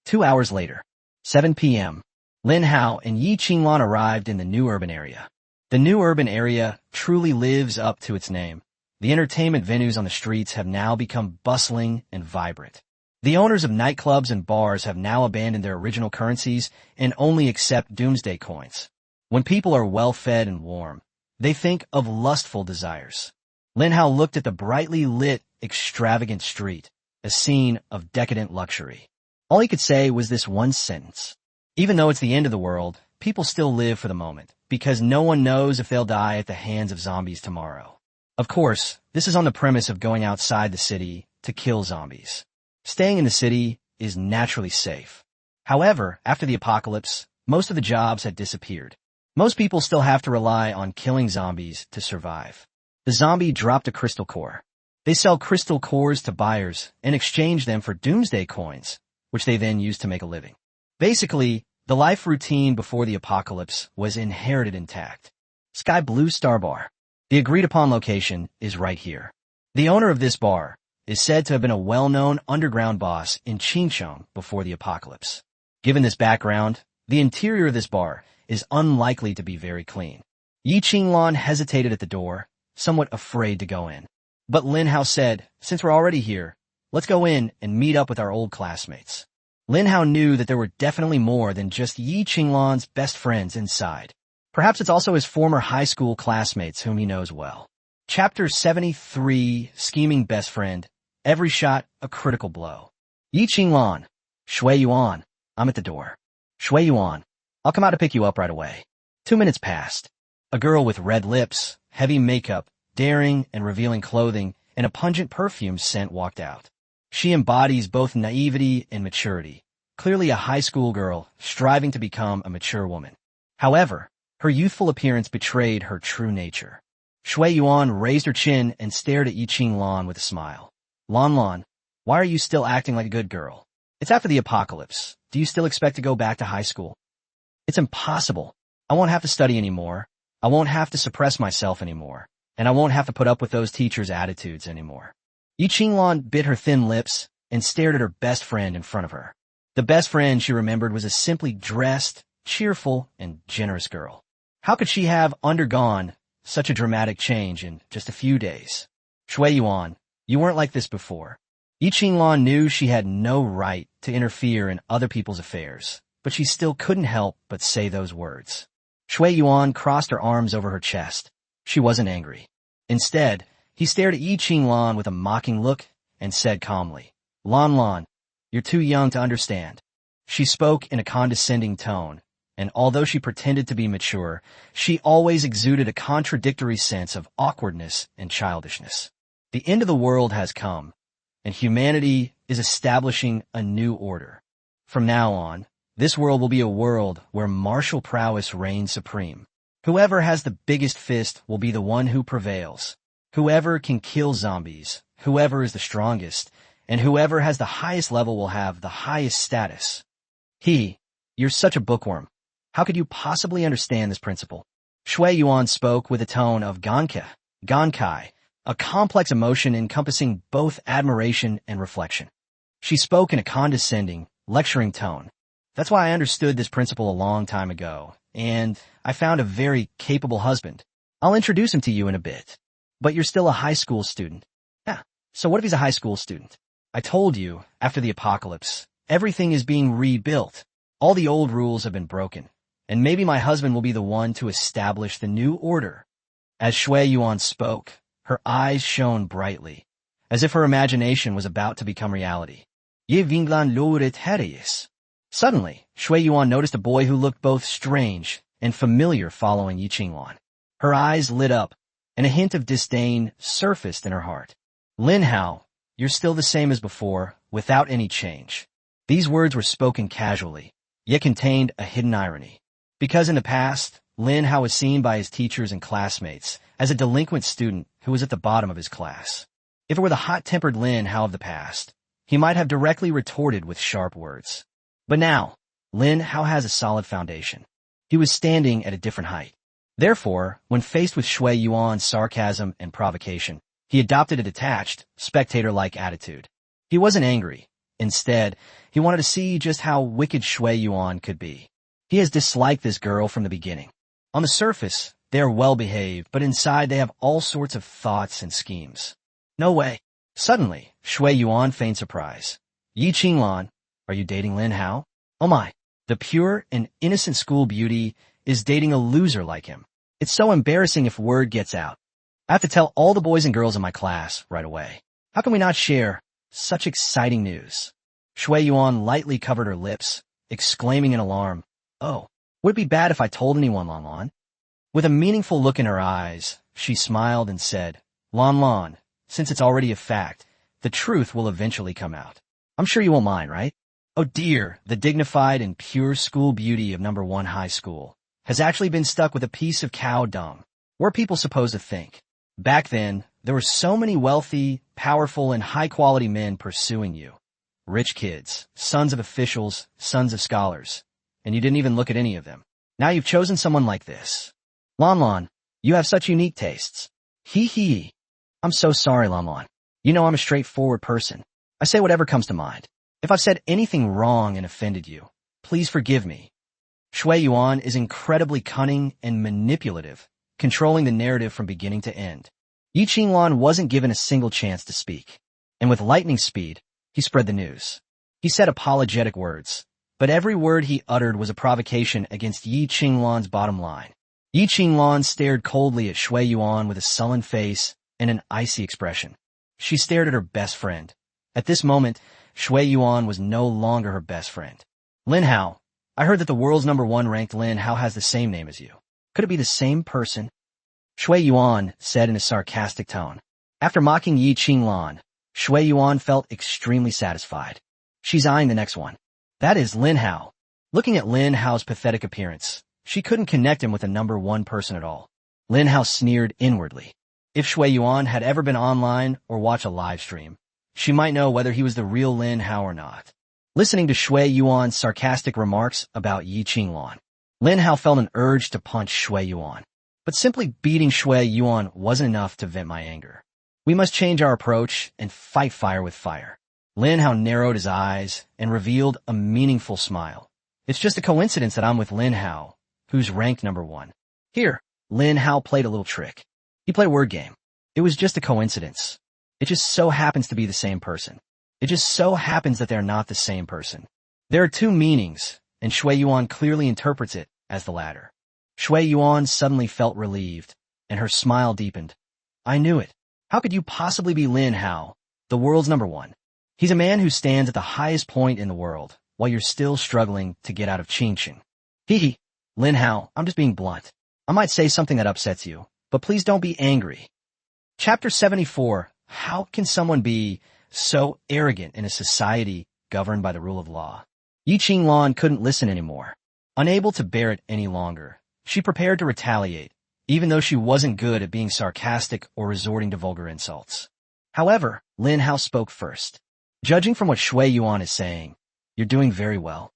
2 hours later, 7 p.m., Lin Hao and Yi Qinglan arrived in the new urban area. The new urban area truly lives up to its name. The entertainment venues on the streets have now become bustling and vibrant. The owners of nightclubs and bars have now abandoned their original currencies and only accept doomsday coins. When people are well-fed and warm, they think of lustful desires. Lin Hao looked at the brightly lit, extravagant street, a scene of decadent luxury. All he could say was this one sentence. Even though it's the end of the world, people still live for the moment, because no one knows if they'll die at the hands of zombies tomorrow. Of course, this is on the premise of going outside the city to kill zombies. Staying in the city is naturally safe. However, after the apocalypse, most of the jobs had disappeared. Most people still have to rely on killing zombies to survive. The zombie dropped a crystal core. They sell crystal cores to buyers and exchange them for doomsday coins, which they then use to make a living. Basically, the life routine before the apocalypse was inherited intact. Sky Blue Star Bar. The agreed-upon location is right here. The owner of this bar is said to have been a well-known underground boss in Qingcheng before the apocalypse. Given this background, the interior of this bar is unlikely to be very clean. Yi Qinglan hesitated at the door, somewhat afraid to go in. But Lin Hao said, since we're already here, let's go in and meet up with our old classmates. Lin Hao knew that there were definitely more than just Yi Qinglan's best friends inside. Perhaps it's also his former high school classmates whom he knows well. Chapter 73, Scheming Best Friend. Every shot, a critical blow. Yi Qinglan. Shui Yuan. I'm at the door. Shui Yuan. I'll come out to pick you up right away. 2 minutes passed. A girl with red lips, heavy makeup, daring and revealing clothing, and a pungent perfume scent walked out. She embodies both naivety and maturity, clearly a high school girl striving to become a mature woman. However, her youthful appearance betrayed her true nature. Shui Yuan raised her chin and stared at Yi Qinglan with a smile. Lan, why are you still acting like a good girl? It's after the apocalypse. Do you still expect to go back to high school? It's impossible. I won't have to study anymore. I won't have to suppress myself anymore. And I won't have to put up with those teachers' attitudes anymore. Yi Qinglan bit her thin lips and stared at her best friend in front of her. The best friend she remembered was a simply dressed, cheerful, and generous girl. How could she have undergone such a dramatic change in just a few days? Shui Yuan, you weren't like this before. Yi Qinglan knew she had no right to interfere in other people's affairs, but she still couldn't help but say those words. Shui Yuan crossed her arms over her chest. She wasn't angry. Instead, he stared at Yi Qinglan with a mocking look and said calmly, Lan, you're too young to understand. She spoke in a condescending tone, and although she pretended to be mature, she always exuded a contradictory sense of awkwardness and childishness. The end of the world has come, and humanity is establishing a new order. From now on, this world will be a world where martial prowess reigns supreme. Whoever has the biggest fist will be the one who prevails. Whoever can kill zombies, whoever is the strongest, and whoever has the highest level will have the highest status. You're such a bookworm. How could you possibly understand this principle? Shui Yuan spoke with a tone of Gankai, a complex emotion encompassing both admiration and reflection. She spoke in a condescending, lecturing tone. That's why I understood this principle a long time ago, and I found a very capable husband. I'll introduce him to you in a bit. But you're still a high school student. Yeah, so what if he's a high school student? I told you, after the apocalypse, everything is being rebuilt. All the old rules have been broken, and maybe my husband will be the one to establish the new order. As Shui Yuan spoke, her eyes shone brightly, as if her imagination was about to become reality. Ye Vinglan Loret Herius. Suddenly, Shui Yuan noticed a boy who looked both strange and familiar following Yi Qinglan. Her eyes lit up, and a hint of disdain surfaced in her heart. Lin Hao, you're still the same as before, without any change. These words were spoken casually, yet contained a hidden irony. Because in the past, Lin Hao was seen by his teachers and classmates as a delinquent student who was at the bottom of his class. If it were the hot-tempered Lin Hao of the past, he might have directly retorted with sharp words. But now, Lin Hao has a solid foundation. He was standing at a different height. Therefore, when faced with Shui Yuan's sarcasm and provocation, he adopted a detached, spectator-like attitude. He wasn't angry. Instead, he wanted to see just how wicked Shui Yuan could be. He has disliked this girl from the beginning. On the surface, they are well-behaved, but inside they have all sorts of thoughts and schemes. No way. Suddenly, Shui Yuan feigned surprise. Yi Qinglan, are you dating Lin Hao? Oh my, the pure and innocent school beauty is dating a loser like him. It's so embarrassing if word gets out. I have to tell all the boys and girls in my class right away. How can we not share such exciting news? Shui Yuan lightly covered her lips, exclaiming in alarm, "Oh, would it be bad if I told anyone, Lan Lan?" With a meaningful look in her eyes, she smiled and said, "Lan Lan, since it's already a fact, the truth will eventually come out. I'm sure you won't mind, right?" Oh dear, the dignified and pure school beauty of number 1 high school has actually been stuck with a piece of cow dung. What are people supposed to think? Back then, there were so many wealthy, powerful, and high-quality men pursuing you. Rich kids, sons of officials, sons of scholars, and you didn't even look at any of them. Now you've chosen someone like this. Lan Lan, you have such unique tastes. Hee hee. I'm so sorry, Lan Lan. You know I'm a straightforward person. I say whatever comes to mind. If I've said anything wrong and offended you, please forgive me. Shui Yuan is incredibly cunning and manipulative, controlling the narrative from beginning to end. Yi Qinglan wasn't given a single chance to speak, and with lightning speed, he spread the news. He said apologetic words, but every word he uttered was a provocation against Yi Qinglan's bottom line. Yi Qinglan stared coldly at Shui Yuan with a sullen face and an icy expression. She stared at her best friend. At this moment, Shui Yuan was no longer her best friend. Lin Hao, I heard that the world's number 1 ranked Lin Hao has the same name as you. Could it be the same person? Shui Yuan said in a sarcastic tone. After mocking Yi Qinglan, Shui Yuan felt extremely satisfied. She's eyeing the next one. That is Lin Hao. Looking at Lin Hao's pathetic appearance, she couldn't connect him with a number 1 person at all. Lin Hao sneered inwardly. If Shui Yuan had ever been online or watched a live stream, she might know whether he was the real Lin Hao or not. Listening to Shui Yuan's sarcastic remarks about Yi Qinglan, Lin Hao felt an urge to punch Shui Yuan. But simply beating Shui Yuan wasn't enough to vent my anger. We must change our approach and fight fire with fire. Lin Hao narrowed his eyes and revealed a meaningful smile. It's just a coincidence that I'm with Lin Hao, who's ranked number 1. Here, Lin Hao played a little trick. He played a word game. It was just a coincidence. It just so happens to be the same person. It just so happens that they're not the same person. There are 2 meanings, and Shui Yuan clearly interprets it as the latter. Shui Yuan suddenly felt relieved, and her smile deepened. I knew it. How could you possibly be Lin Hao, the world's number 1? He's a man who stands at the highest point in the world, while you're still struggling to get out of Qingqing. Hee hee. Lin Hao, I'm just being blunt. I might say something that upsets you, but please don't be angry. Chapter 74. How can someone be so arrogant in a society governed by the rule of law? Yi Qinglan couldn't listen anymore. Unable to bear it any longer, she prepared to retaliate, even though she wasn't good at being sarcastic or resorting to vulgar insults. However, Lin Hao spoke first. Judging from what Shui Yuan is saying, you're doing very well.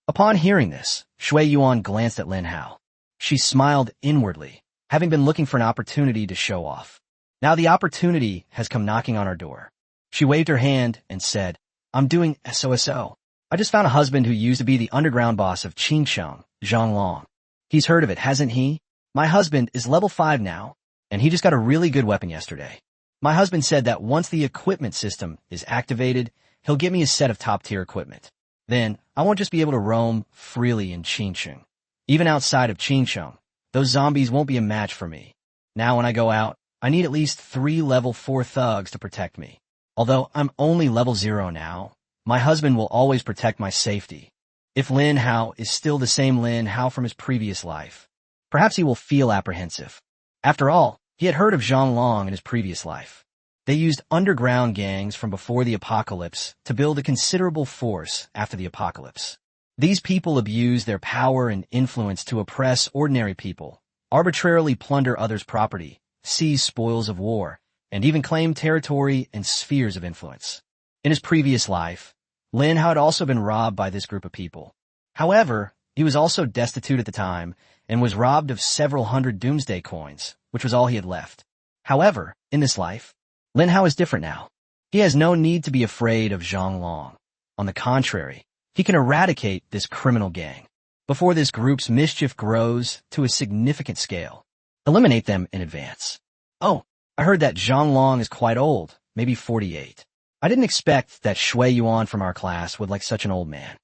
Upon hearing this, Shui Yuan glanced at Lin Hao. She smiled inwardly, having been looking for an opportunity to show off. Now the opportunity has come knocking on our door. She waved her hand and said, I'm doing SOSO. I just found a husband who used to be the underground boss of Qingsheng, Zhonglong. He's heard of it, hasn't he? My husband is level 5 now, and he just got a really good weapon yesterday. My husband said that once the equipment system is activated, he'll give me a set of top-tier equipment. Then, I won't just be able to roam freely in Qingsheng. Even outside of Qingsheng, those zombies won't be a match for me. Now when I go out, I need at least 3 level 4 thugs to protect me. Although I'm only level 0 now, my husband will always protect my safety. If Lin Hao is still the same Lin Hao from his previous life, perhaps he will feel apprehensive. After all, he had heard of Zhonglong in his previous life. They used underground gangs from before the apocalypse to build a considerable force after the apocalypse. These people abused their power and influence to oppress ordinary people, arbitrarily plunder others' property, seize spoils of war, and even claim territory and spheres of influence. In his previous life, Lin Hao had also been robbed by this group of people. However, he was also destitute at the time and was robbed of several hundred doomsday coins, which was all he had left. However, in this life, Lin Hao is different now. He has no need to be afraid of Zhonglong. On the contrary, he can eradicate this criminal gang before this group's mischief grows to a significant scale. Eliminate them in advance. Oh, I heard that Zhonglong is quite old, maybe 48. I didn't expect that Shui Yuan from our class would like such an old man.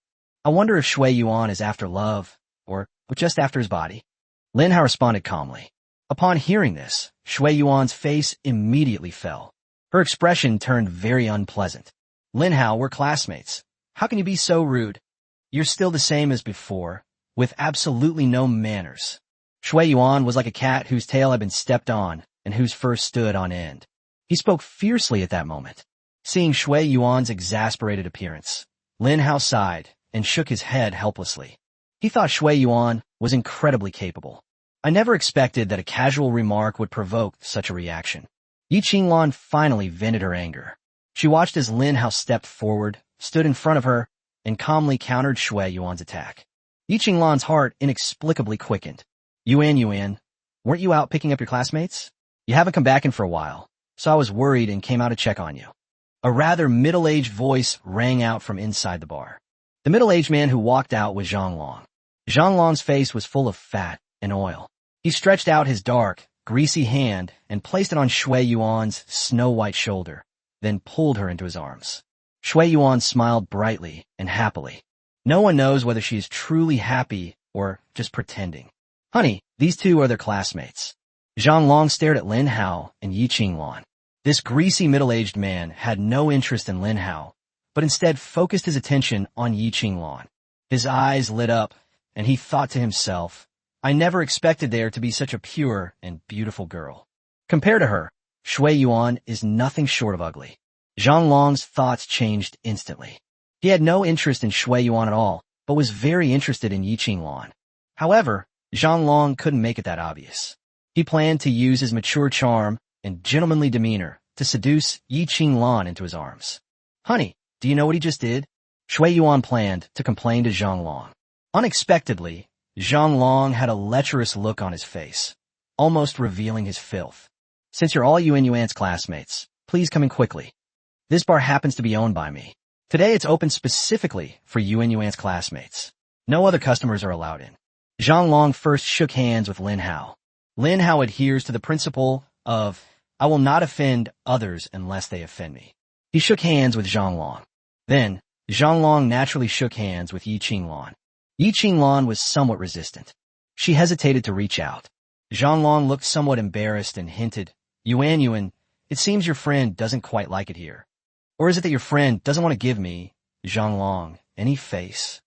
I wonder if Shui Yuan is after love, or just after his body. Lin Hao responded calmly. Upon hearing this, Shui Yuan's face immediately fell. Her expression turned very unpleasant. Lin Hao, we're classmates. How can you be so rude? You're still the same as before, with absolutely no manners. Shui Yuan was like a cat whose tail had been stepped on and whose fur stood on end. He spoke fiercely at that moment. Seeing Shui Yuan's exasperated appearance, Lin Hao sighed and shook his head helplessly. He thought Shui Yuan was incredibly capable. I never expected that a casual remark would provoke such a reaction. Yi Qinglan finally vented her anger. She watched as Lin Hao stepped forward, stood in front of her, and calmly countered Shui Yuan's attack. Yi Qinglan's heart inexplicably quickened. Yuan, weren't you out picking up your classmates? You haven't come back in for a while, so I was worried and came out to check on you. A rather middle-aged voice rang out from inside the bar. The middle-aged man who walked out was Zhang Long. Zhang Long's face was full of fat and oil. He stretched out his dark, greasy hand and placed it on Shui Yuan's snow-white shoulder, then pulled her into his arms. Shui Yuan smiled brightly and happily. No one knows whether she is truly happy or just pretending. Honey, these two are their classmates. Zhang Long stared at Lin Hao and Yi Qinglan. This greasy middle-aged man had no interest in Lin Hao, but instead focused his attention on Yi Qinglan. His eyes lit up, and he thought to himself, I never expected there to be such a pure and beautiful girl. Compared to her, Shui Yuan is nothing short of ugly. Zhang Long's thoughts changed instantly. He had no interest in Shui Yuan at all, but was very interested in Yi Qinglan. However, Zhang Long couldn't make it that obvious. He planned to use his mature charm and gentlemanly demeanor to seduce Yi Qinglan into his arms. Honey, do you know what he just did? Shui Yuan planned to complain to Zhang Long. Unexpectedly, Zhang Long had a lecherous look on his face, almost revealing his filth. Since you're all Yuan's classmates, please come in quickly. This bar happens to be owned by me. Today it's open specifically for Yuan's classmates. No other customers are allowed in. Zhang Long first shook hands with Lin Hao. Lin Hao adheres to the principle of, I will not offend others unless they offend me. He shook hands with Zhang Long. Then, Zhang Long naturally shook hands with Yi Qinglan. Yi Qinglan was somewhat resistant. She hesitated to reach out. Zhang Long looked somewhat embarrassed and hinted, Yuan, it seems your friend doesn't quite like it here. Or is it that your friend doesn't want to give me, Zhang Long, any face?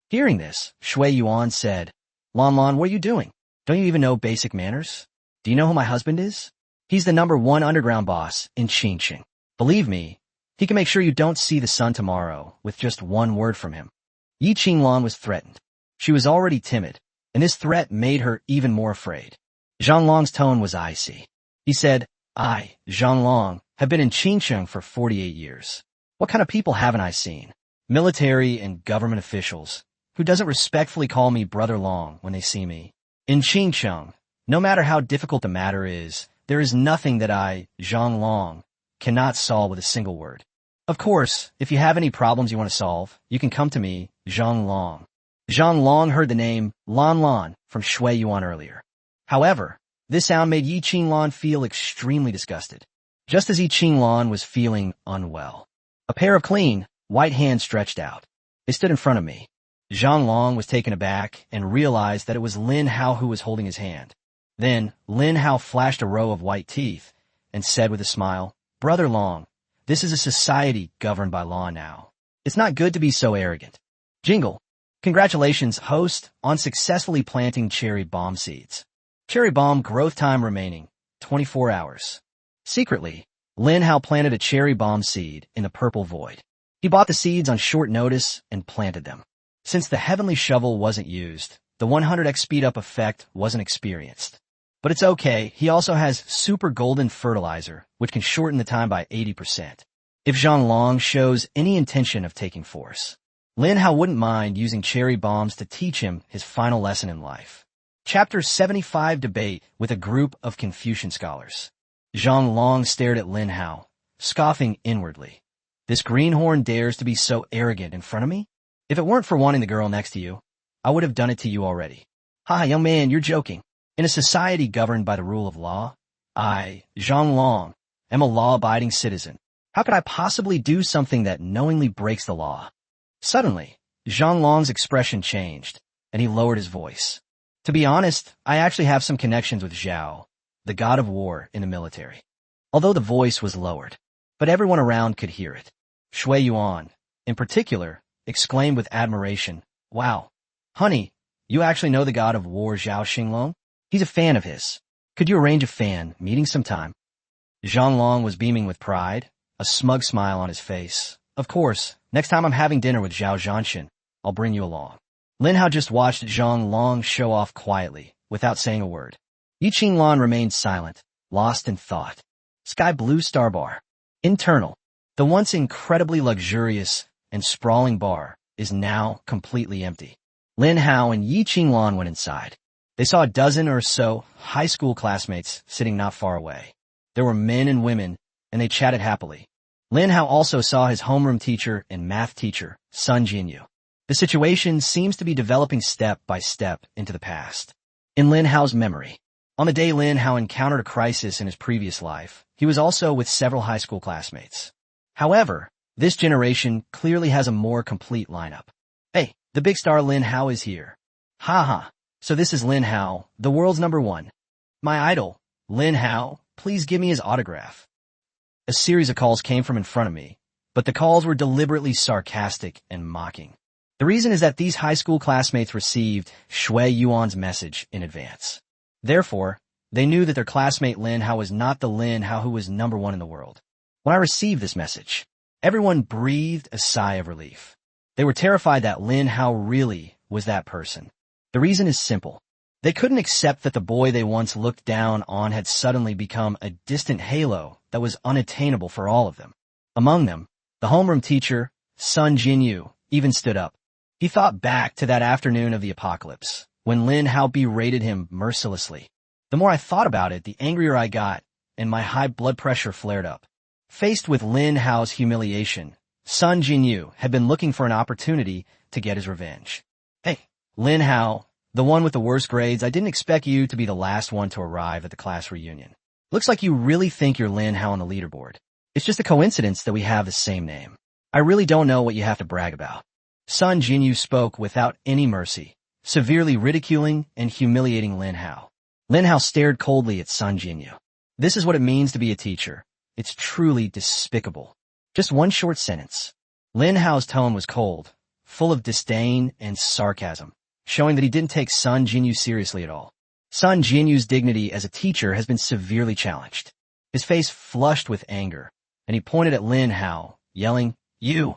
Hearing this, Shui Yuan said, Lan, what are you doing? Don't you even know basic manners? Do you know who my husband is? He's the #1 underground boss in Qingqing. Believe me, he can make sure you don't see the sun tomorrow with just one word from him. Yi Qinglan was threatened. She was already timid, and this threat made her even more afraid. Zhang Long's tone was icy. He said, I, Zhang Long, have been in Qingqing for 48 years. What kind of people haven't I seen? Military and government officials, who doesn't respectfully call me Brother Long when they see me. In Qingqing, no matter how difficult the matter is, there is nothing that I, Zhang Long, cannot solve with a single word. Of course, if you have any problems you want to solve, you can come to me, Zhang Long. Zhang Long heard the name Lan from Shui Yuan earlier. However, this sound made Yi Qinglan feel extremely disgusted, just as Yi Qinglan was feeling unwell. A pair of clean, white hands stretched out. They stood in front of me. Zhang Long was taken aback and realized that it was Lin Hao who was holding his hand. Then, Lin Hao flashed a row of white teeth and said with a smile, Brother Long, this is a society governed by law now. It's not good to be so arrogant. Jingle. Congratulations, host, on successfully planting cherry bomb seeds. Cherry bomb growth time remaining, 24 hours. Secretly, Lin Hao planted a cherry bomb seed in the purple void. He bought the seeds on short notice and planted them. Since the heavenly shovel wasn't used, the 100x speed-up effect wasn't experienced. But it's okay, he also has super golden fertilizer, which can shorten the time by 80%. If Zhang Long shows any intention of taking force, Lin Hao wouldn't mind using cherry bombs to teach him his final lesson in life. Chapter 75 Debate with a group of Confucian scholars. Zhang Long stared at Lin Hao, scoffing inwardly. This greenhorn dares to be so arrogant in front of me? If it weren't for wanting the girl next to you, I would have done it to you already. Ha, young man, you're joking. In a society governed by the rule of law, I, Zhang Long, am a law-abiding citizen. How could I possibly do something that knowingly breaks the law? Suddenly, Zhang Long's expression changed, and he lowered his voice. To be honest, I actually have some connections with Zhao, the god of war in the military. Although the voice was lowered, but everyone around could hear it. Shui Yuan, in particular, exclaimed with admiration, "Wow, honey, you actually know the god of war Zhao Xinglong? He's a fan of his. Could you arrange a fan meeting sometime?" Zhang Long was beaming with pride, a smug smile on his face. "Of course, next time I'm having dinner with Zhao Zhanshan, I'll bring you along." Lin Hao just watched Zhang Long show off quietly, without saying a word. Yi Qinglan remained silent, lost in thought. Sky blue star bar. Internal. The once incredibly luxurious and sprawling bar is now completely empty. Lin Hao and Yi Qinglan went inside. They saw a dozen or so high school classmates sitting not far away. There were men and women, and they chatted happily. Lin Hao also saw his homeroom teacher and math teacher, Sun Jinyu. The situation seems to be developing step by step into the past. In Lin Hao's memory, on the day Lin Hao encountered a crisis in his previous life, he was also with several high school classmates. However, this generation clearly has a more complete lineup. Hey, the big star Lin Hao is here. Haha, so this is Lin Hao, the world's #1. My idol, Lin Hao, please give me his autograph. A series of calls came from in front of me, but the calls were deliberately sarcastic and mocking. The reason is that these high school classmates received Shui Yuan's message in advance. Therefore, they knew that their classmate Lin Hao was not the Lin Hao who was #1 in the world. When I received this message, everyone breathed a sigh of relief. They were terrified that Lin Hao really was that person. The reason is simple. They couldn't accept that the boy they once looked down on had suddenly become a distant halo that was unattainable for all of them. Among them, the homeroom teacher, Sun Jinyu, even stood up. He thought back to that afternoon of the apocalypse, when Lin Hao berated him mercilessly. The more I thought about it, the angrier I got, and my high blood pressure flared up. Faced with Lin Hao's humiliation, Sun Jinyu had been looking for an opportunity to get his revenge. "Hey, Lin Hao, the one with the worst grades, I didn't expect you to be the last one to arrive at the class reunion. Looks like you really think you're Lin Hao on the leaderboard. It's just a coincidence that we have the same name. I really don't know what you have to brag about." Sun Jinyu spoke without any mercy, severely ridiculing and humiliating Lin Hao. Lin Hao stared coldly at Sun Jinyu. This is what it means to be a teacher. It's truly despicable. Just one short sentence. Lin Hao's tone was cold, full of disdain and sarcasm, showing that he didn't take Sun Jinyu seriously at all. Sun Jinyu's dignity as a teacher has been severely challenged. His face flushed with anger, and he pointed at Lin Hao, yelling, You!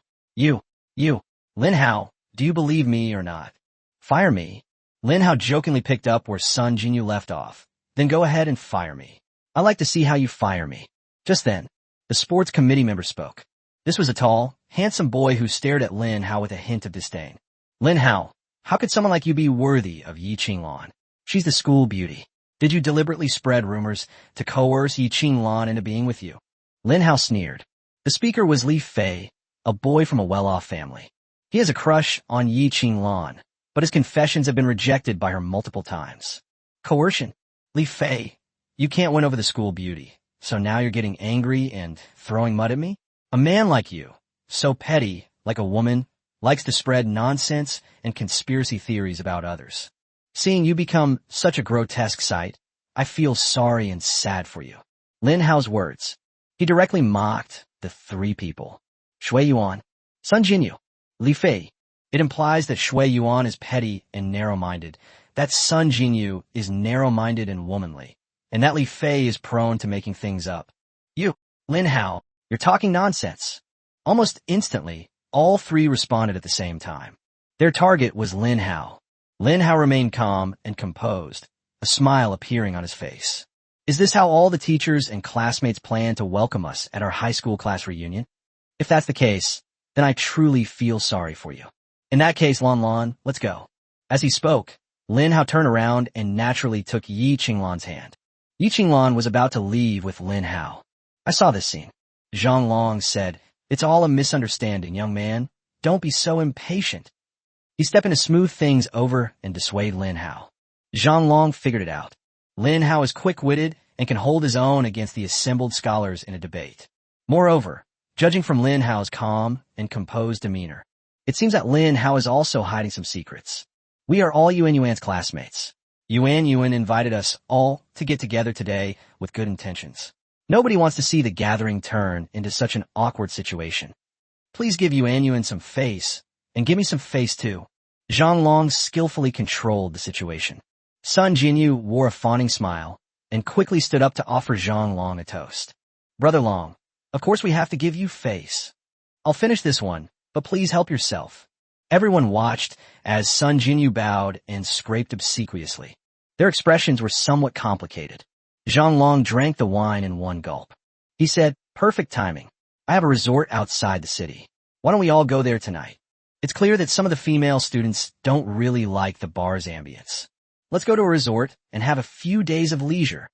Lin Hao, do you believe me or not? Fire me. Lin Hao jokingly picked up where Sun Jinyu left off. Then go ahead and fire me. I like to see how you fire me. Just then, the sports committee member spoke. This was a tall, handsome boy who stared at Lin Hao with a hint of disdain. Lin Hao, how could someone like you be worthy of Yi Qinglan? She's the school beauty. Did you deliberately spread rumors to coerce Yi Qinglan into being with you? Lin Hao sneered. The speaker was Li Fei, a boy from a well-off family. He has a crush on Yi Qinglan, but his confessions have been rejected by her multiple times. Coercion. Li Fei, you can't win over the school beauty, so now you're getting angry and throwing mud at me? A man like you, so petty, like a woman, likes to spread nonsense and conspiracy theories about others. Seeing you become such a grotesque sight, I feel sorry and sad for you. Lin Hao's words. He directly mocked the three people. Shui Yuan, Sun Jinyu, Li Fei. It implies that Shui Yuan is petty and narrow-minded, that Sun Jinyu is narrow-minded and womanly, and that Li Fei is prone to making things up. You, Lin Hao, you're talking nonsense. Almost instantly, all three responded at the same time. Their target was Lin Hao. Lin Hao remained calm and composed, a smile appearing on his face. Is this how all the teachers and classmates plan to welcome us at our high school class reunion? If that's the case, then I truly feel sorry for you. In that case, Lan, let's go. As he spoke, Lin Hao turned around and naturally took Yi Qinglan's hand. Yi Qinglan was about to leave with Lin Hao. I saw this scene. Zhang Long said, "It's all a misunderstanding, young man. Don't be so impatient." He stepped in to smooth things over and dissuade Lin Hao. Zhang Long figured it out. Lin Hao is quick-witted and can hold his own against the assembled scholars in a debate. Moreover, judging from Lin Hao's calm and composed demeanor, it seems that Lin Hao is also hiding some secrets. We are all Yuan Yuan's classmates. Yuan invited us all to get together today with good intentions. Nobody wants to see the gathering turn into such an awkward situation. Please give Yuan some face, and give me some face too. Zhang Long skillfully controlled the situation. Sun Jinyu wore a fawning smile and quickly stood up to offer Zhang Long a toast. Brother Long, of course we have to give you face. I'll finish this one, but please help yourself. Everyone watched as Sun Jinyu bowed and scraped obsequiously. Their expressions were somewhat complicated. Zhang Long drank the wine in one gulp. He said, perfect timing. I have a resort outside the city. Why don't we all go there tonight? It's clear that some of the female students don't really like the bar's ambience. Let's go to a resort and have a few days of leisure.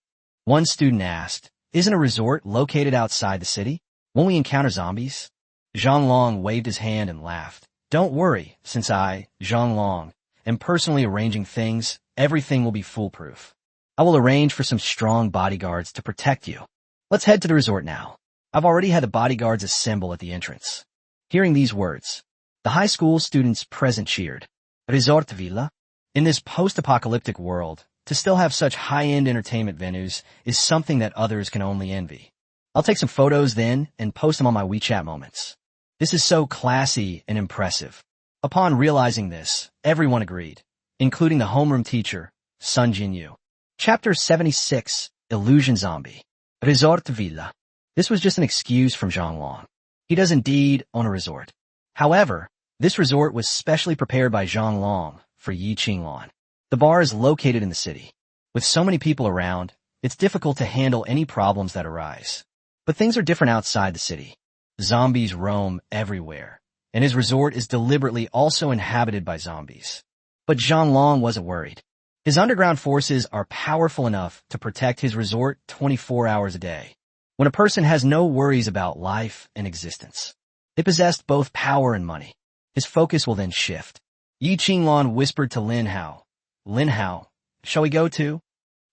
One student asked, isn't a resort located outside the city? Won't we encounter zombies? Zhang Long waved his hand and laughed. Don't worry, since I, Zhang Long, am personally arranging things, everything will be foolproof. I will arrange for some strong bodyguards to protect you. Let's head to the resort now. I've already had the bodyguards assemble at the entrance. Hearing these words, the high school students present cheered. Resort Villa? In this post-apocalyptic world, to still have such high-end entertainment venues is something that others can only envy. I'll take some photos then and post them on my WeChat moments. This is so classy and impressive. Upon realizing this, everyone agreed, including the homeroom teacher, Sun Jinyu. Chapter 76, Illusion Zombie. Resort Villa. This was just an excuse from Zhang Long. He does indeed own a resort. However, this resort was specially prepared by Zhang Long for Yi Qinglan. The bar is located in the city. With so many people around, it's difficult to handle any problems that arise. But things are different outside the city. Zombies roam everywhere, and his resort is deliberately also inhabited by zombies. But Zhang Long wasn't worried. His underground forces are powerful enough to protect his resort 24 hours a day. When a person has no worries about life and existence, they possessed both power and money. His focus will then shift. Yi Qinglan whispered to Lin Hao. Lin Hao, shall we go too?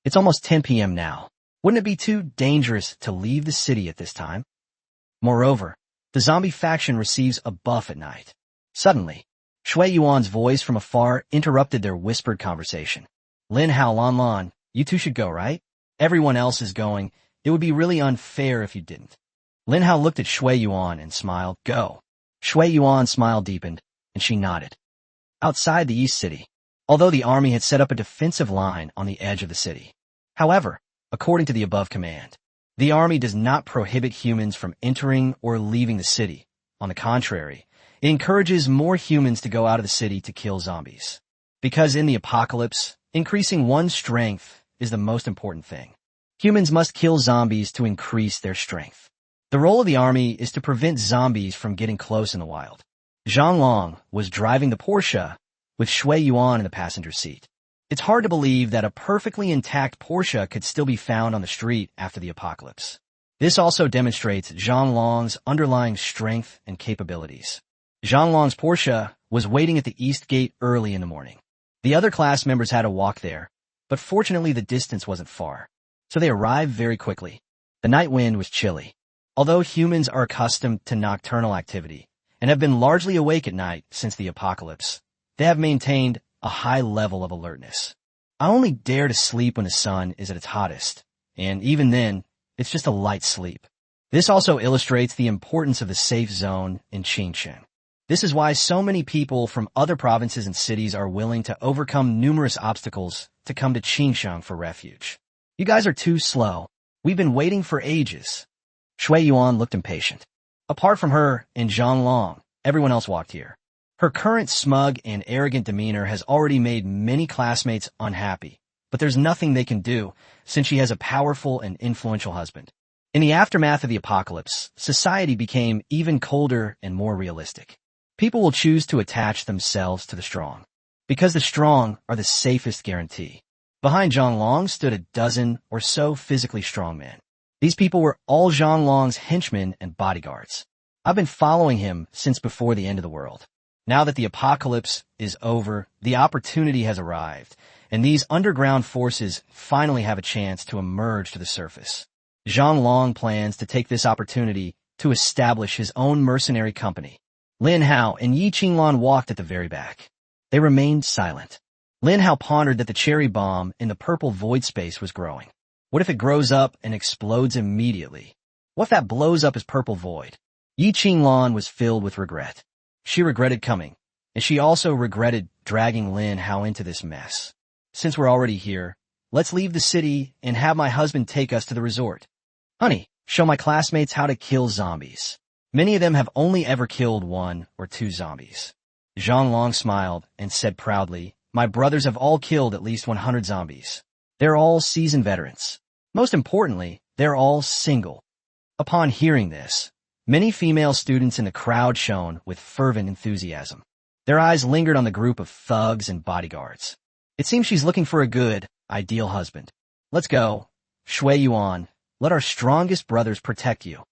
It's almost 10 p.m. now. Wouldn't it be too dangerous to leave the city at this time? Moreover, the zombie faction receives a buff at night. Suddenly, Shui Yuan's voice from afar interrupted their whispered conversation. Lin Hao Lan, you two should go, right? Everyone else is going. It would be really unfair if you didn't. Lin Hao looked at Shui Yuan and smiled. Go. Shui Yuan's smile deepened, and she nodded. Outside the East City, although the army had set up a defensive line on the edge of the city. However, according to the above command, the army does not prohibit humans from entering or leaving the city. On the contrary, it encourages more humans to go out of the city to kill zombies. Because in the apocalypse, increasing one's strength is the most important thing. Humans must kill zombies to increase their strength. The role of the army is to prevent zombies from getting close in the wild. Zhang Long was driving the Porsche with Shui Yuan in the passenger seat. It's hard to believe that a perfectly intact Porsche could still be found on the street after the apocalypse. This also demonstrates Zhang Long's underlying strength and capabilities. Zhang Long's Porsche was waiting at the East Gate early in the morning. The other class members had to walk there, but fortunately the distance wasn't far, so they arrived very quickly. The night wind was chilly. Although humans are accustomed to nocturnal activity and have been largely awake at night since the apocalypse, they have maintained a high level of alertness. I only dare to sleep when the sun is at its hottest, and even then, it's just a light sleep. This also illustrates the importance of the safe zone in Qingcheng. This is why so many people from other provinces and cities are willing to overcome numerous obstacles to come to Qingcheng for refuge. You guys are too slow. We've been waiting for ages. Shui Yuan looked impatient. Apart from her and Zhang Long, everyone else walked here. Her current smug and arrogant demeanor has already made many classmates unhappy, but there's nothing they can do since she has a powerful and influential husband. In the aftermath of the apocalypse, society became even colder and more realistic. People will choose to attach themselves to the strong, because the strong are the safest guarantee. Behind Zhang Long stood a dozen or so physically strong men. These people were all Zhang Long's henchmen and bodyguards. I've been following him since before the end of the world. Now that the apocalypse is over, the opportunity has arrived, and these underground forces finally have a chance to emerge to the surface. Zhang Long plans to take this opportunity to establish his own mercenary company. Lin Hao and Yi Qinglan walked at the very back. They remained silent. Lin Hao pondered that the cherry bomb in the purple void space was growing. What if it grows up and explodes immediately? What if that blows up his purple void? Yi Qinglan was filled with regret. She regretted coming, and she also regretted dragging Lin Hao into this mess. Since we're already here, let's leave the city and have my husband take us to the resort. Honey, show my classmates how to kill zombies. Many of them have only ever killed 1 or 2 zombies. Zhang Long smiled and said proudly, my brothers have all killed at least 100 zombies. They're all seasoned veterans. Most importantly, they're all single. Upon hearing this, many female students in the crowd shone with fervent enthusiasm. Their eyes lingered on the group of thugs and bodyguards. It seems she's looking for a good, ideal husband. Let's go. Shui Yuan, let our strongest brothers protect you.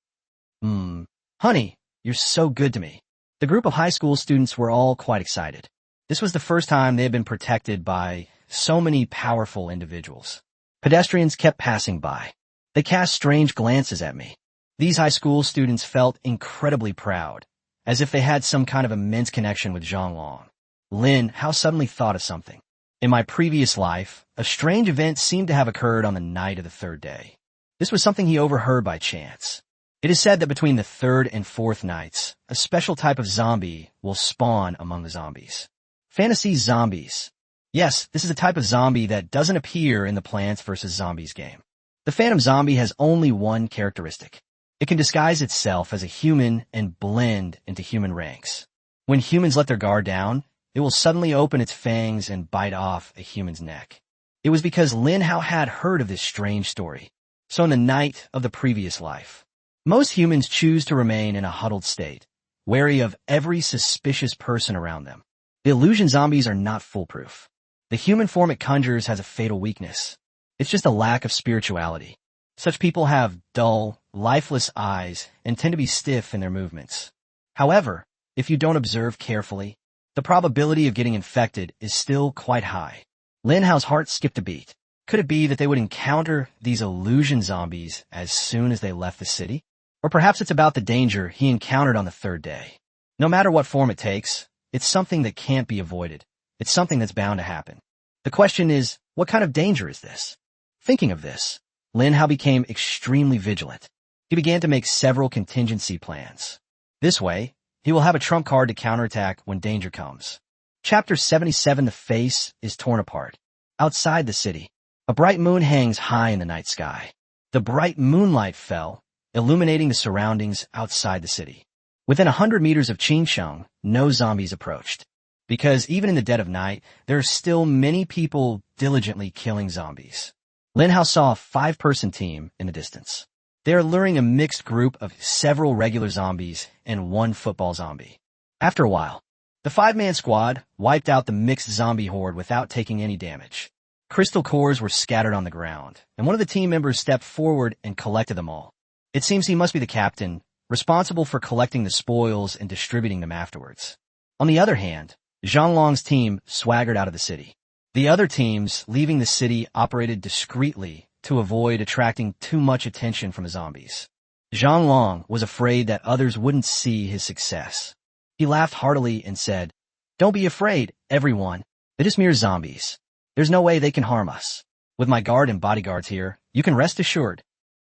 Honey, you're so good to me. The group of high school students were all quite excited. This was the first time they had been protected by so many powerful individuals. Pedestrians kept passing by. They cast strange glances at me. These high school students felt incredibly proud, as if they had some kind of immense connection with Zhang Long. Lin Hao suddenly thought of something. In my previous life, a strange event seemed to have occurred on the night of the 3rd day. This was something he overheard by chance. It is said that between the 3rd and 4th nights, a special type of zombie will spawn among the zombies. Fantasy zombies. Yes, this is a type of zombie that doesn't appear in the Plants vs. Zombies game. The phantom zombie has only one characteristic. It can disguise itself as a human and blend into human ranks. When humans let their guard down, it will suddenly open its fangs and bite off a human's neck. It was because Lin Hao had heard of this strange story. So in the night of the previous life, most humans choose to remain in a huddled state, wary of every suspicious person around them. The illusion zombies are not foolproof. The human form it conjures has a fatal weakness. It's just a lack of spirituality. Such people have dull, lifeless eyes and tend to be stiff in their movements. However, if you don't observe carefully, the probability of getting infected is still quite high. Lin Hao's heart skipped a beat. Could it be that they would encounter these illusion zombies as soon as they left the city? Or perhaps it's about the danger he encountered on the 3rd day. No matter what form it takes, it's something that can't be avoided. It's something that's bound to happen. The question is, what kind of danger is this? Thinking of this, Lin Hao became extremely vigilant. He began to make several contingency plans. This way, he will have a trump card to counterattack when danger comes. Chapter 77 The face is torn apart. Outside the city, a bright moon hangs high in the night sky. The bright moonlight fell, illuminating the surroundings outside the city. Within 100 meters of Qingsheng, no zombies approached. Because even in the dead of night, there are still many people diligently killing zombies. Lin Hao saw a 5-person team in the distance. They are luring a mixed group of several regular zombies and 1 football zombie. After a while, the 5-man squad wiped out the mixed zombie horde without taking any damage. Crystal cores were scattered on the ground, and one of the team members stepped forward and collected them all. It seems he must be the captain, responsible for collecting the spoils and distributing them afterwards. On the other hand, Zhang Long's team swaggered out of the city. The other teams leaving the city operated discreetly to avoid attracting too much attention from the zombies. Zhang Long was afraid that others wouldn't see his success. He laughed heartily and said, "Don't be afraid, everyone. They're just mere zombies. There's no way they can harm us. With my guard and bodyguards here, you can rest assured."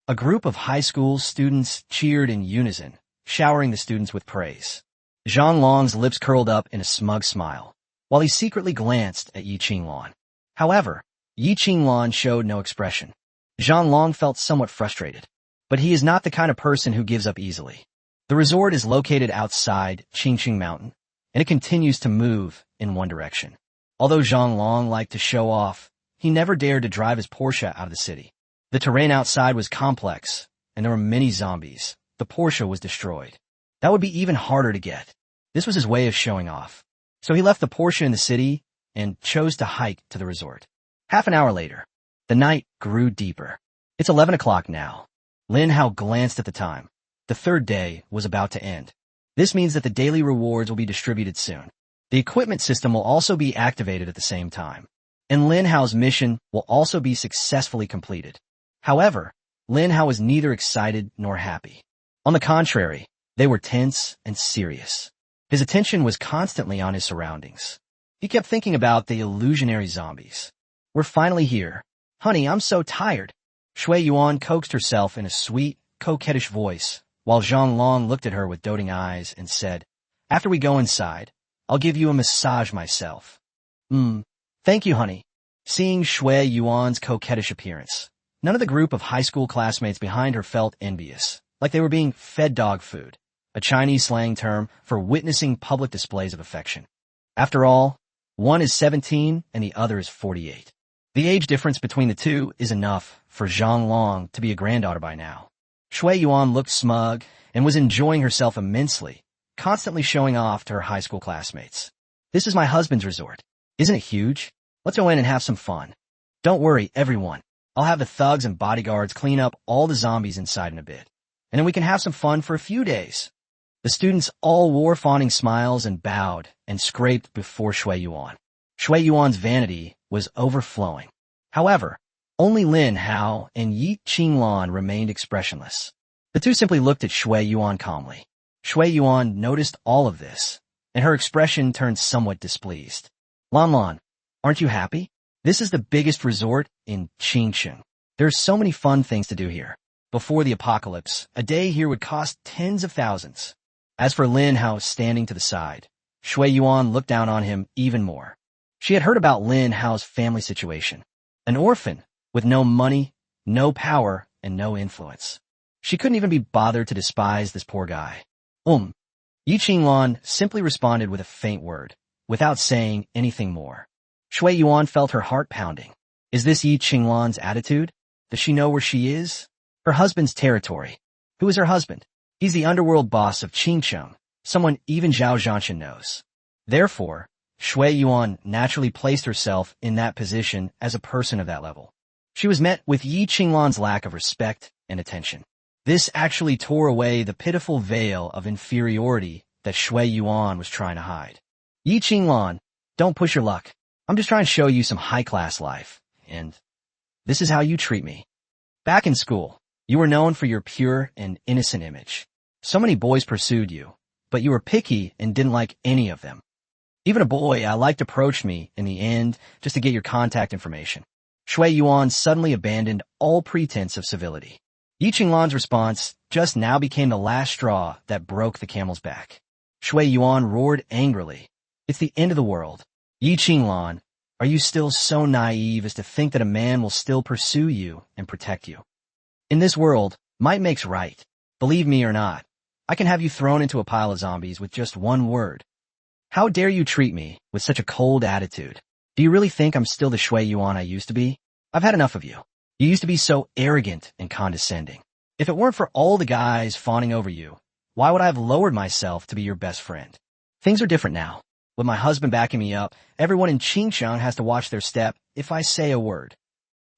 A group of high school students cheered in unison, showering the students with praise. Zhang Long's lips curled up in a smug smile, while he secretly glanced at Yi Qinglan. However, Yi Qinglan showed no expression. Zhang Long felt somewhat frustrated, but he is not the kind of person who gives up easily. The resort is located outside Qingqing Mountain, and it continues to move in one direction. Although Zhang Long liked to show off, he never dared to drive his Porsche out of the city. The terrain outside was complex, and there were many zombies. The Porsche was destroyed. That would be even harder to get. This was his way of showing off. So he left the Porsche in the city and chose to hike to the resort. Half an hour later, the night grew deeper. It's 11 o'clock now. Lin Hao glanced at the time. The 3rd day was about to end. This means that the daily rewards will be distributed soon. The equipment system will also be activated at the same time. And Lin Hao's mission will also be successfully completed. However, Lin Hao was neither excited nor happy. On the contrary, they were tense and serious. His attention was constantly on his surroundings. He kept thinking about the illusionary zombies. We're finally here. Honey, I'm so tired. Shui Yuan coaxed herself in a sweet, coquettish voice, while Zhang Long looked at her with doting eyes and said, after we go inside, I'll give you a massage myself. Thank you, honey. Seeing Shui Yuan's coquettish appearance, none of the group of high school classmates behind her felt envious, like they were being fed dog food, a Chinese slang term for witnessing public displays of affection. After all, one is 17 and the other is 48. The age difference between the two is enough for Zhang Long to be a granddaughter by now. Shui Yuan looked smug and was enjoying herself immensely, constantly showing off to her high school classmates. This is my husband's resort. Isn't it huge? Let's go in and have some fun. Don't worry, everyone. I'll have the thugs and bodyguards clean up all the zombies inside in a bit, and then we can have some fun for a few days. The students all wore fawning smiles and bowed and scraped before Shui Yuan. Shui Yuan's vanity was overflowing. However, only Lin Hao and Yi Qinglan remained expressionless. The two simply looked at Shui Yuan calmly. Shui Yuan noticed all of this, and her expression turned somewhat displeased. Lan, aren't you happy? This is the biggest resort in Qingcheng. There's so many fun things to do here. Before the apocalypse, a day here would cost tens of thousands. As for Lin Hao standing to the side, Shui Yuan looked down on him even more. She had heard about Lin Hao's family situation. An orphan, with no money, no power, and no influence. She couldn't even be bothered to despise this poor guy. Yi Qinglan simply responded with a faint word, without saying anything more. Shui Yuan felt her heart pounding. Is this Yi Qinglan's attitude? Does she know where she is? Her husband's territory. Who is her husband? He's the underworld boss of Qingcheng, someone even Zhao Zhanshan knows. Therefore, Shui Yuan naturally placed herself in that position as a person of that level. She was met with Yi Qinglan's lack of respect and attention. This actually tore away the pitiful veil of inferiority that Shui Yuan was trying to hide. Yi Qinglan, don't push your luck. I'm just trying to show you some high-class life, and this is how you treat me. Back in school, you were known for your pure and innocent image. So many boys pursued you, but you were picky and didn't like any of them. Even a boy I liked approached me in the end just to get your contact information. Shui Yuan suddenly abandoned all pretense of civility. Yi Qinglan's response just now became the last straw that broke the camel's back. Shui Yuan roared angrily. It's the end of the world. Yi Qinglan, are you still so naive as to think that a man will still pursue you and protect you? In this world, might makes right. Believe me or not, I can have you thrown into a pile of zombies with just one word. How dare you treat me with such a cold attitude? Do you really think I'm still the Shui Yuan I used to be? I've had enough of you. You used to be so arrogant and condescending. If it weren't for all the guys fawning over you, why would I have lowered myself to be your best friend? Things are different now. With my husband backing me up, everyone in Qingcheng has to watch their step if I say a word.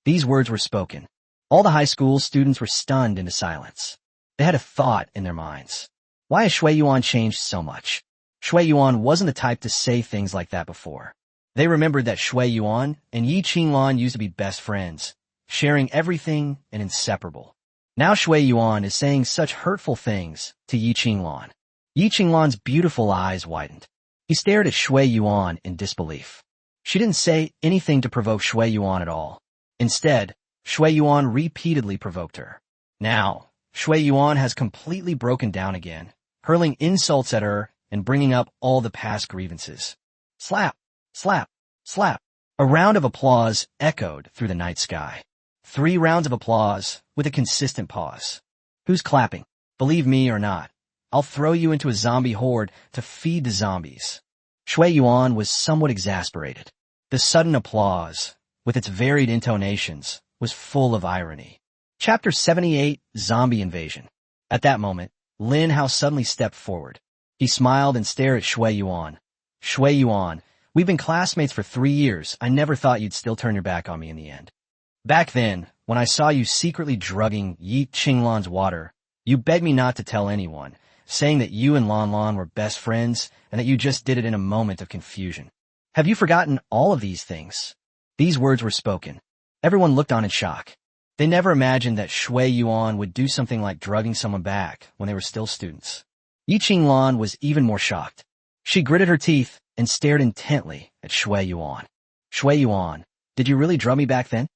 These words were spoken. All the high school students were stunned into silence. They had a thought in their minds. Why has Shui Yuan changed so much? Shui Yuan wasn't the type to say things like that before. They remembered that Shui Yuan and Yi Qinglan used to be best friends, sharing everything and inseparable. Now Shui Yuan is saying such hurtful things to Yi Qinglan. Yi Qinglan's beautiful eyes widened. He stared at Shui Yuan in disbelief. She didn't say anything to provoke Shui Yuan at all. Instead, Shui Yuan repeatedly provoked her. Now, Shui Yuan has completely broken down again, hurling insults at her and bringing up all the past grievances. Slap, slap, slap. A round of applause echoed through the night sky. 3 rounds of applause with a consistent pause. Who's clapping? Believe me or not, I'll throw you into a zombie horde to feed the zombies. Shui Yuan was somewhat exasperated. The sudden applause, with its varied intonations, was full of irony. Chapter 78, Zombie Invasion. At that moment, Lin Hao suddenly stepped forward. He smiled and stared at Shui Yuan. Shui Yuan, we've been classmates for 3 years. I never thought you'd still turn your back on me in the end. Back then, when I saw you secretly drugging Yi Qinglan's water, you begged me not to tell anyone, saying that you and Lan Lan were best friends and that you just did it in a moment of confusion. Have you forgotten all of these things? These words were spoken. Everyone looked on in shock. They never imagined that Shui Yuan would do something like drugging someone back when they were still students. Yi Qinglan was even more shocked. She gritted her teeth and stared intently at Shui Yuan. Shui Yuan, did you really drug me back then?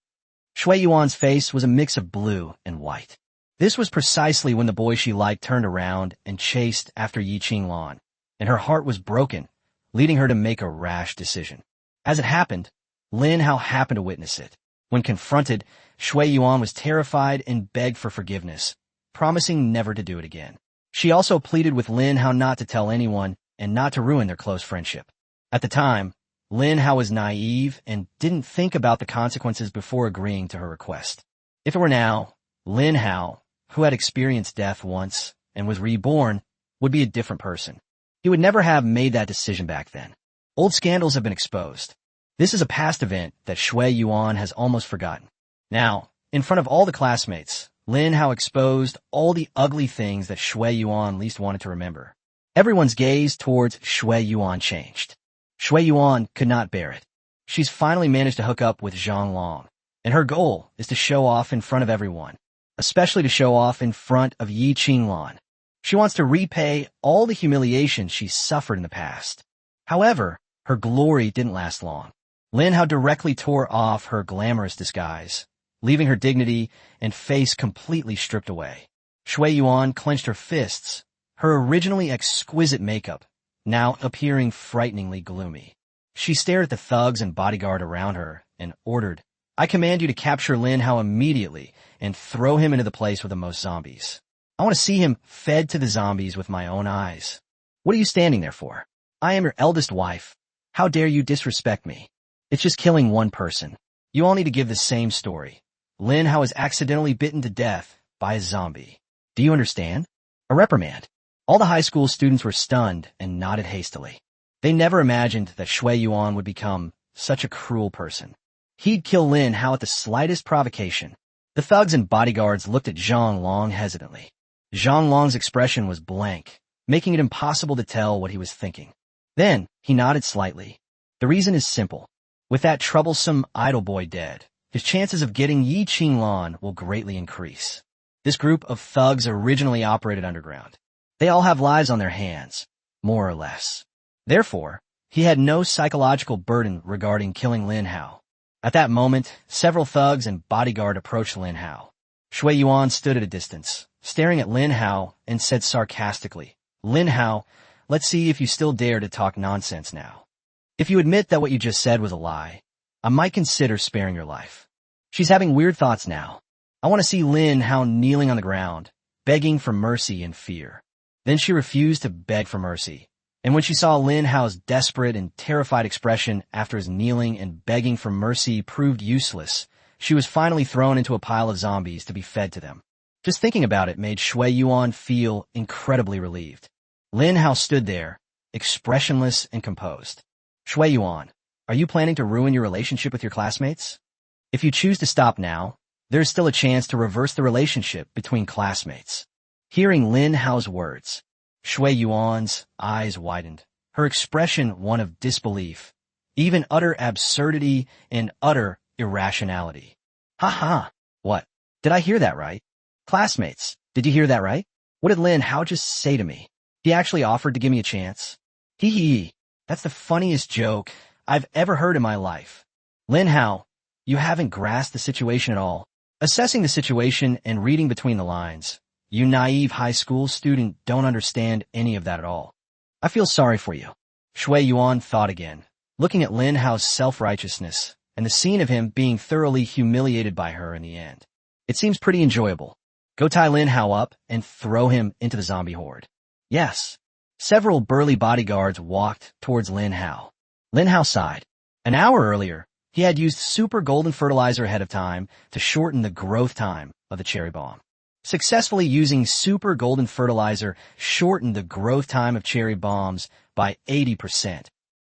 Shui Yuan's face was a mix of blue and white. This was precisely when the boy she liked turned around and chased after Yi Qinglan, and her heart was broken, leading her to make a rash decision. As it happened, Lin Hao happened to witness it. When confronted, Shui Yuan was terrified and begged for forgiveness, promising never to do it again. She also pleaded with Lin Hao not to tell anyone and not to ruin their close friendship. At the time, Lin Hao was naive and didn't think about the consequences before agreeing to her request. If it were now, Lin Hao, who had experienced death once and was reborn, would be a different person. He would never have made that decision back then. Old scandals have been exposed. This is a past event that Shui Yuan has almost forgotten. Now, in front of all the classmates, Lin Hao exposed all the ugly things that Shui Yuan least wanted to remember. Everyone's gaze towards Shui Yuan changed. Shui Yuan could not bear it. She's finally managed to hook up with Zhang Long, and her goal is to show off in front of everyone, especially to show off in front of Yi Qinglan. She wants to repay all the humiliation she suffered in the past. However, her glory didn't last long. Lin Hao directly tore off her glamorous disguise, leaving her dignity and face completely stripped away. Shui Yuan clenched her fists, her originally exquisite makeup now appearing frighteningly gloomy. She stared at the thugs and bodyguard around her and ordered, "I command you to capture Lin Hao immediately and throw him into the place with the most zombies. I want to see him fed to the zombies with my own eyes. What are you standing there for? I am your eldest wife. How dare you disrespect me? It's just killing one person. You all need to give the same story. Lin Hao is accidentally bitten to death by a zombie. Do you understand? A reprimand." All the high school students were stunned and nodded hastily. They never imagined that Shui Yuan would become such a cruel person. He'd kill Lin Hao at the slightest provocation. The thugs and bodyguards looked at Zhang Long hesitantly. Zhang Long's expression was blank, making it impossible to tell what he was thinking. Then, he nodded slightly. The reason is simple. With that troublesome idle boy dead, his chances of getting Yi Qinglan will greatly increase. This group of thugs originally operated underground. They all have lives on their hands, more or less. Therefore, he had no psychological burden regarding killing Lin Hao. At that moment, several thugs and bodyguard approached Lin Hao. Shui Yuan stood at a distance, staring at Lin Hao, and said sarcastically, "Lin Hao, let's see if you still dare to talk nonsense now. If you admit that what you just said was a lie, I might consider sparing your life." She's having weird thoughts now. I want to see Lin Hao kneeling on the ground, begging for mercy in fear. Then she refused to beg for mercy, and when she saw Lin Hao's desperate and terrified expression after his kneeling and begging for mercy proved useless, she was finally thrown into a pile of zombies to be fed to them. Just thinking about it made Shui Yuan feel incredibly relieved. Lin Hao stood there, expressionless and composed. "Shui Yuan, are you planning to ruin your relationship with your classmates? If you choose to stop now, there is still a chance to reverse the relationship between classmates." Hearing Lin Hao's words, Shui Yuan's eyes widened, her expression one of disbelief, even utter absurdity and utter irrationality. "Ha ha! What? Did I hear that right? Classmates, did you hear that right? What did Lin Hao just say to me? He actually offered to give me a chance? Hee hee, that's the funniest joke I've ever heard in my life. Lin Hao, you haven't grasped the situation at all. Assessing the situation and reading between the lines, you naive high school student don't understand any of that at all. I feel sorry for you." Shui Yuan thought again, looking at Lin Hao's self-righteousness and the scene of him being thoroughly humiliated by her in the end. It seems pretty enjoyable. Go tie Lin Hao up and throw him into the zombie horde. Yes. Several burly bodyguards walked towards Lin Hao. Lin Hao sighed. An hour earlier, he had used super golden fertilizer ahead of time to shorten the growth time of the cherry bomb. Successfully using super golden fertilizer shortened the growth time of cherry bombs by 80%.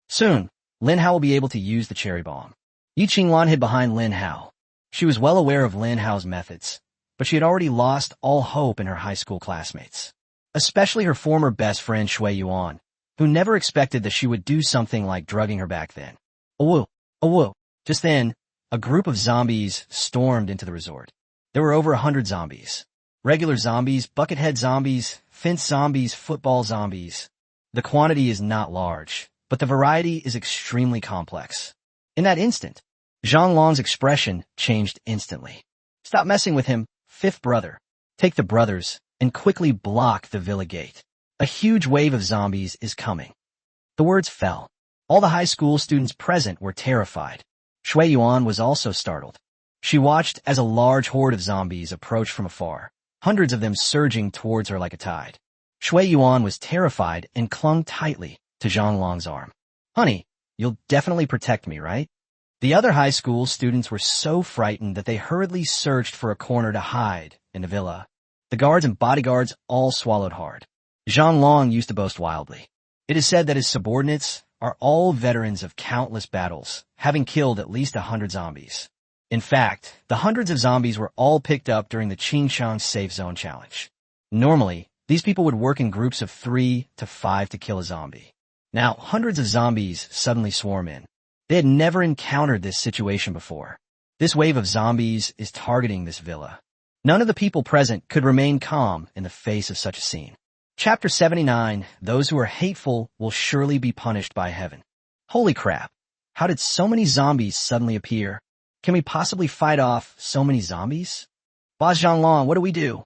Soon, Lin Hao will be able to use the cherry bomb. Yi Qinglan hid behind Lin Hao. She was well aware of Lin Hao's methods, but she had already lost all hope in her high school classmates, especially her former best friend Shui Yuan, who never expected that she would do something like drugging her back then. Oh whoa. Just then, a group of zombies stormed into the resort. There were over 100 zombies. Regular zombies, buckethead zombies, fence zombies, football zombies. The quantity is not large, but the variety is extremely complex. In that instant, Zhonglong's expression changed instantly. Stop messing with him, fifth brother. Take the brothers and quickly block the villa gate. A huge wave of zombies is coming. The words fell. All the high school students present were terrified. Shui Yuan was also startled. She watched as a large horde of zombies approached from afar, hundreds of them surging towards her like a tide. Shui Yuan was terrified and clung tightly to Zhonglong's arm. Honey, you'll definitely protect me, right? The other high school students were so frightened that they hurriedly searched for a corner to hide in the villa. The guards and bodyguards all swallowed hard. Zhonglong used to boast wildly. It is said that his subordinates are all veterans of countless battles, having killed at least 100 zombies. In fact, the hundreds of zombies were all picked up during the Qingshan Safe Zone Challenge. Normally, these people would work in groups of 3 to 5 to kill a zombie. Now, hundreds of zombies suddenly swarm in. They had never encountered this situation before. This wave of zombies is targeting this villa. None of the people present could remain calm in the face of such a scene. Chapter 79, Those who are hateful will surely be punished by heaven. Holy crap! How did so many zombies suddenly appear? Can we possibly fight off so many zombies? Boss Zhonglong, what do we do?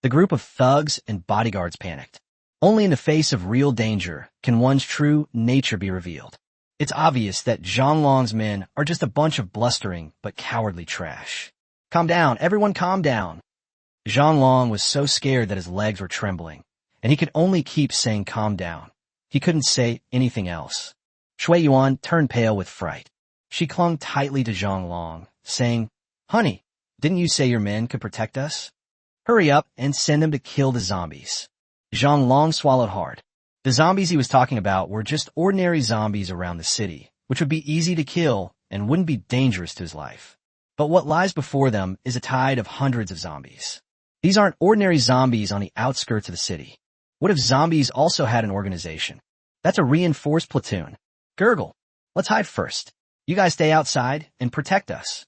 The group of thugs and bodyguards panicked. Only in the face of real danger can one's true nature be revealed. It's obvious that Zhonglong's men are just a bunch of blustering but cowardly trash. Calm down, everyone calm down. Zhonglong was so scared that his legs were trembling, and he could only keep saying calm down. He couldn't say anything else. Shui Yuan turned pale with fright. She clung tightly to Zhonglong, saying, Honey, didn't you say your men could protect us? Hurry up and send them to kill the zombies. Zhonglong swallowed hard. The zombies he was talking about were just ordinary zombies around the city, which would be easy to kill and wouldn't be dangerous to his life. But what lies before them is a tide of hundreds of zombies. These aren't ordinary zombies on the outskirts of the city. What if zombies also had an organization? That's a reinforced platoon. Gurgle, let's hide first. You guys stay outside and protect us.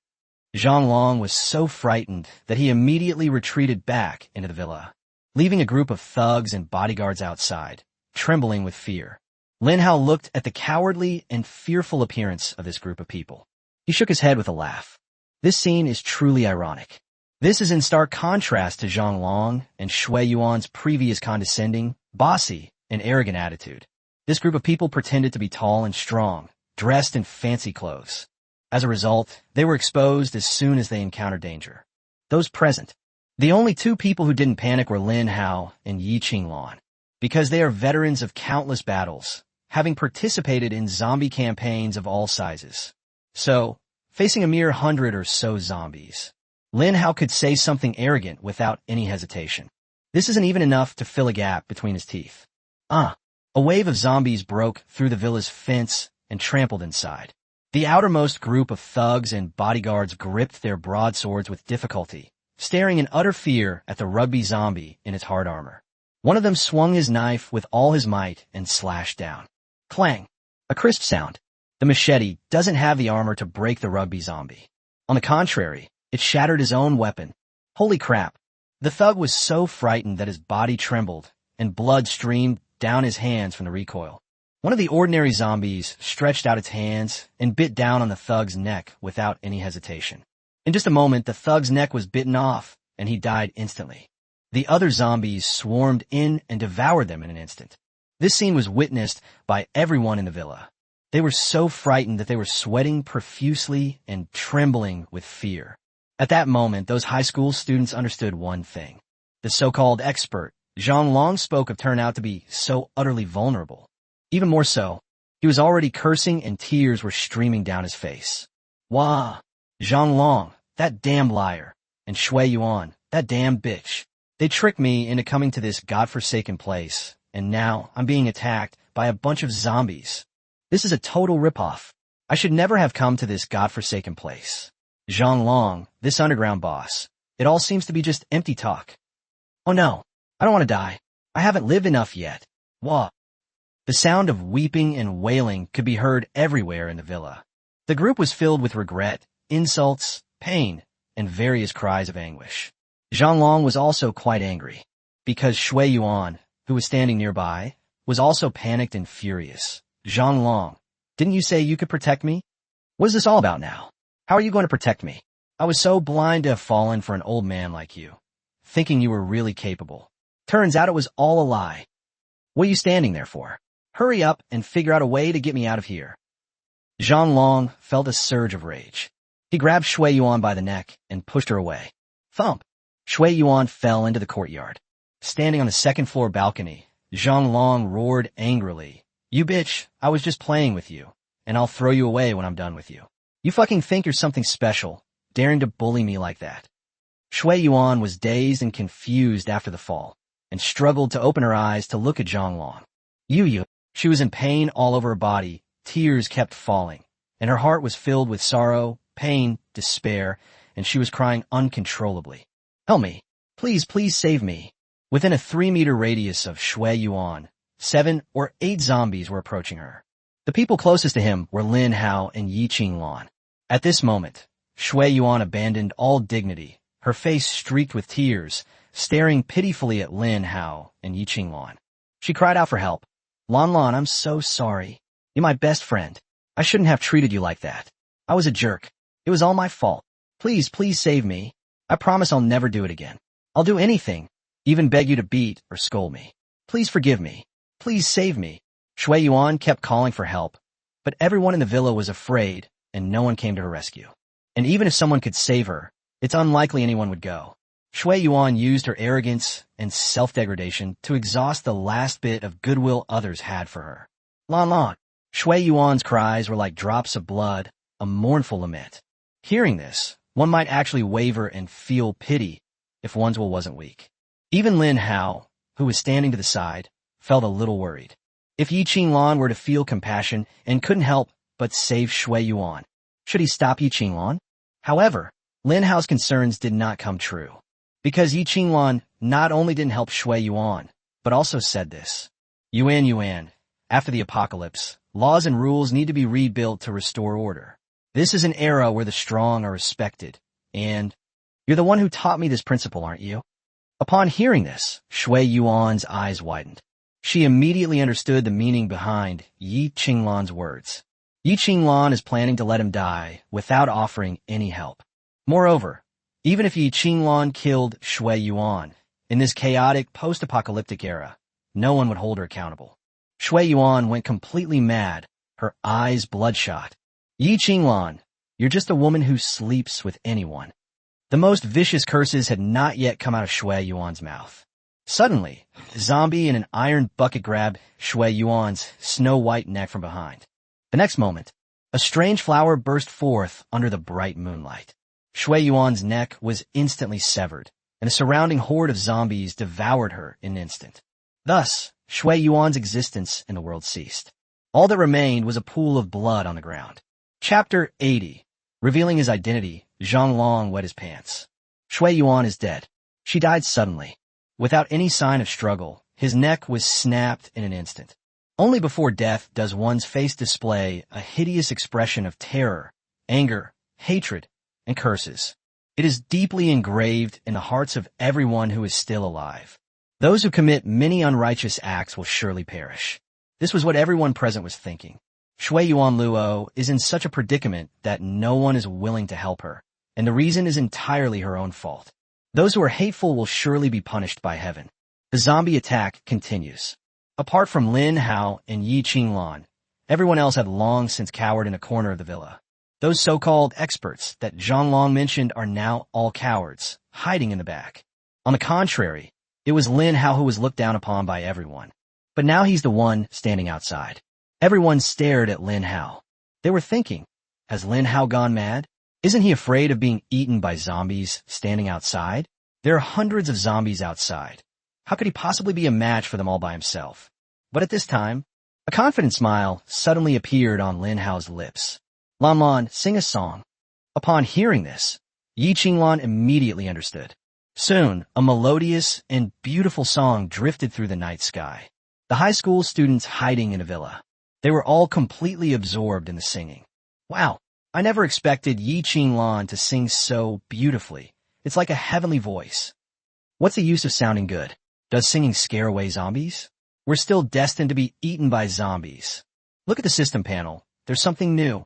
Zhonglong was so frightened that he immediately retreated back into the villa, leaving a group of thugs and bodyguards outside, trembling with fear. Lin Hao looked at the cowardly and fearful appearance of this group of people. He shook his head with a laugh. This scene is truly ironic. This is in stark contrast to Zhonglong and Shui Yuan's previous condescending, bossy, and arrogant attitude. This group of people pretended to be tall and strong, dressed in fancy clothes. As a result, they were exposed as soon as they encountered danger. Those present. The only two people who didn't panic were Lin Hao and Yi Qinglan, because they are veterans of countless battles, having participated in zombie campaigns of all sizes. So, facing a mere 100 or so zombies, Lin Hao could say something arrogant without any hesitation. This isn't even enough to fill a gap between his teeth. A wave of zombies broke through the villa's fence and trampled inside. The outermost group of thugs and bodyguards gripped their broadswords with difficulty, staring in utter fear at the rugby zombie in its hard armor. One of them swung his knife with all his might and slashed down. Clang! A crisp sound. The machete doesn't have the armor to break the rugby zombie. On the contrary, it shattered his own weapon. Holy crap! The thug was so frightened that his body trembled, and blood streamed down his hands from the recoil. One of the ordinary zombies stretched out its hands and bit down on the thug's neck without any hesitation. In just a moment, the thug's neck was bitten off, and he died instantly. The other zombies swarmed in and devoured them in an instant. This scene was witnessed by everyone in the villa. They were so frightened that they were sweating profusely and trembling with fear. At that moment, those high school students understood one thing. The so-called expert, Zhonglong, spoke of turned out to be so utterly vulnerable. Even more so, he was already cursing and tears were streaming down his face. Wah! Zhonglong, that damn liar, and Shui Yuan, that damn bitch. They tricked me into coming to this godforsaken place, and now I'm being attacked by a bunch of zombies. This is a total ripoff. I should never have come to this godforsaken place. Zhonglong, this underground boss. It all seems to be just empty talk. Oh no, I don't want to die. I haven't lived enough yet. Wah! The sound of weeping and wailing could be heard everywhere in the villa. The group was filled with regret, insults, pain, and various cries of anguish. Zhonglong was also quite angry, because Shui Yuan, who was standing nearby, was also panicked and furious. Zhang, didn't you say you could protect me? What is this all about now? How are you going to protect me? I was so blind to have fallen for an old man like you, thinking you were really capable. Turns out it was all a lie. What are you standing there for? Hurry up and figure out a way to get me out of here. Zhang felt a surge of rage. He grabbed Shui Yuan by the neck and pushed her away. Thump! Shui Yuan fell into the courtyard. Standing on the second-floor balcony, Zhang roared angrily. You bitch, I was just playing with you, and I'll throw you away when I'm done with you. You fucking think you're something special, daring to bully me like that. Shui Yuan was dazed and confused after the fall, and struggled to open her eyes to look at Zhang. You. She was in pain all over her body, tears kept falling, and her heart was filled with sorrow, pain, despair, and she was crying uncontrollably. Help me. Please save me. Within a 3-meter radius of Shui Yuan, 7 or 8 zombies were approaching her. The people closest to him were Lin Hao and Yi Qinglan. At this moment, Shui Yuan abandoned all dignity, her face streaked with tears, staring pitifully at Lin Hao and Yi Qinglan. She cried out for help. Lan, I'm so sorry. You're my best friend. I shouldn't have treated you like that. I was a jerk. It was all my fault. Please save me. I promise I'll never do it again. I'll do anything, even beg you to beat or scold me. Please forgive me. Please save me. Shui Yuan kept calling for help, but everyone in the villa was afraid and no one came to her rescue. And even if someone could save her, it's unlikely anyone would go. Shui Yuan used her arrogance and self-degradation to exhaust the last bit of goodwill others had for her. Lan. Shui Yuan's cries were like drops of blood, a mournful lament. Hearing this, one might actually waver and feel pity if one's will wasn't weak. Even Lin Hao, who was standing to the side, felt a little worried. If Yi Qinglan were to feel compassion and couldn't help but save Shui Yuan, should he stop Yi Qinglan? However, Lin Hao's concerns did not come true, because Yi Qinglan not only didn't help Shui Yuan, but also said this. Yuan, after the apocalypse, laws and rules need to be rebuilt to restore order. This is an era where the strong are respected, and you're the one who taught me this principle, aren't you? Upon hearing this, Shui Yuan's eyes widened. She immediately understood the meaning behind Yi Qinglan's words. Yi Qinglan is planning to let him die without offering any help. Moreover, even if Yi Qinglan killed Shui Yuan, in this chaotic post-apocalyptic era, no one would hold her accountable. Shui Yuan went completely mad, her eyes bloodshot. Yi Qinglan, you're just a woman who sleeps with anyone. The most vicious curses had not yet come out of Shui Yuan's mouth. Suddenly, a zombie in an iron bucket grabbed Shui Yuan's snow-white neck from behind. The next moment, a strange flower burst forth under the bright moonlight. Shui Yuan's neck was instantly severed, and the surrounding horde of zombies devoured her in an instant. Thus, Shui Yuan's existence in the world ceased. All that remained was a pool of blood on the ground. Chapter 80. Revealing his identity, Zhang wet his pants. Shui Yuan is dead. She died suddenly. Without any sign of struggle, his neck was snapped in an instant. Only before death does one's face display a hideous expression of terror, anger, hatred, and curses. It is deeply engraved in the hearts of everyone who is still alive. Those who commit many unrighteous acts will surely perish. This was what everyone present was thinking. Shui Yuan Luo is in such a predicament that no one is willing to help her, and the reason is entirely her own fault. Those who are hateful will surely be punished by heaven. The zombie attack continues. Apart from Lin Hao and Yi Qinglan, everyone else had long since cowered in a corner of the villa. Those so-called experts that Zhang mentioned are now all cowards, hiding in the back. On the contrary, it was Lin Hao who was looked down upon by everyone. But now he's the one standing outside. Everyone stared at Lin Hao. They were thinking, has Lin Hao gone mad? Isn't he afraid of being eaten by zombies standing outside? There are hundreds of zombies outside. How could he possibly be a match for them all by himself? But at this time, a confident smile suddenly appeared on Lin Hao's lips. Lan, sing a song. Upon hearing this, Yi Qinglan immediately understood. Soon, a melodious and beautiful song drifted through the night sky. The high school students hiding in a villa. They were all completely absorbed in the singing. Wow, I never expected Yi Qinglan to sing so beautifully. It's like a heavenly voice. What's the use of sounding good? Does singing scare away zombies? We're still destined to be eaten by zombies. Look at the system panel. There's something new.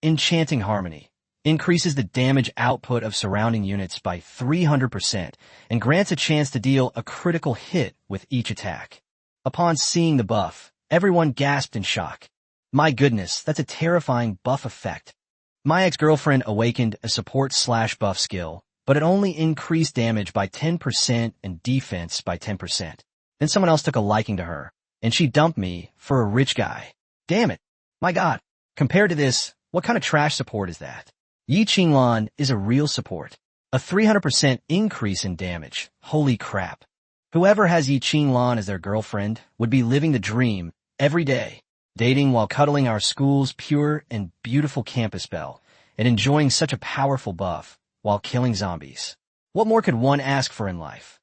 Enchanting Harmony increases the damage output of surrounding units by 300% and grants a chance to deal a critical hit with each attack. Upon seeing the buff, everyone gasped in shock. My goodness, that's a terrifying buff effect. My ex-girlfriend awakened a support/buff skill, but it only increased damage by 10% and defense by 10%. Then someone else took a liking to her, and she dumped me for a rich guy. Damn it. My god. Compared to this, what kind of trash support is that? Yi Qinglan is a real support. A 300% increase in damage. Holy crap. Whoever has Yi Qinglan as their girlfriend would be living the dream every day, dating while cuddling our school's pure and beautiful campus belle, and enjoying such a powerful buff while killing zombies. What more could one ask for in life?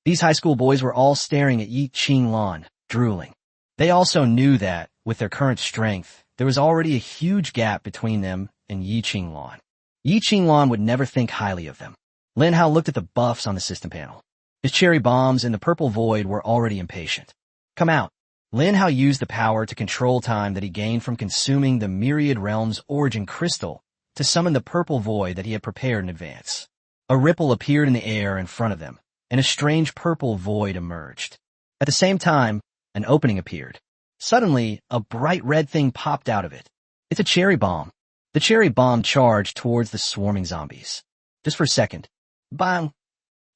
These high school boys were all staring at Yi Qinglan, drooling. They also knew that, with their current strength, there was already a huge gap between them and Yi Qinglan. Yi Qinglan would never think highly of them. Lin Hao looked at the buffs on the system panel. His cherry bombs and the purple void were already impatient. Come out. Lin Hao used the power to control time that he gained from consuming the Myriad Realm's origin crystal to summon the purple void that he had prepared in advance. A ripple appeared in the air in front of them, and a strange purple void emerged. At the same time, an opening appeared. Suddenly, a bright red thing popped out of it. It's a cherry bomb. The cherry bomb charged towards the swarming zombies. Just for a second. Bang!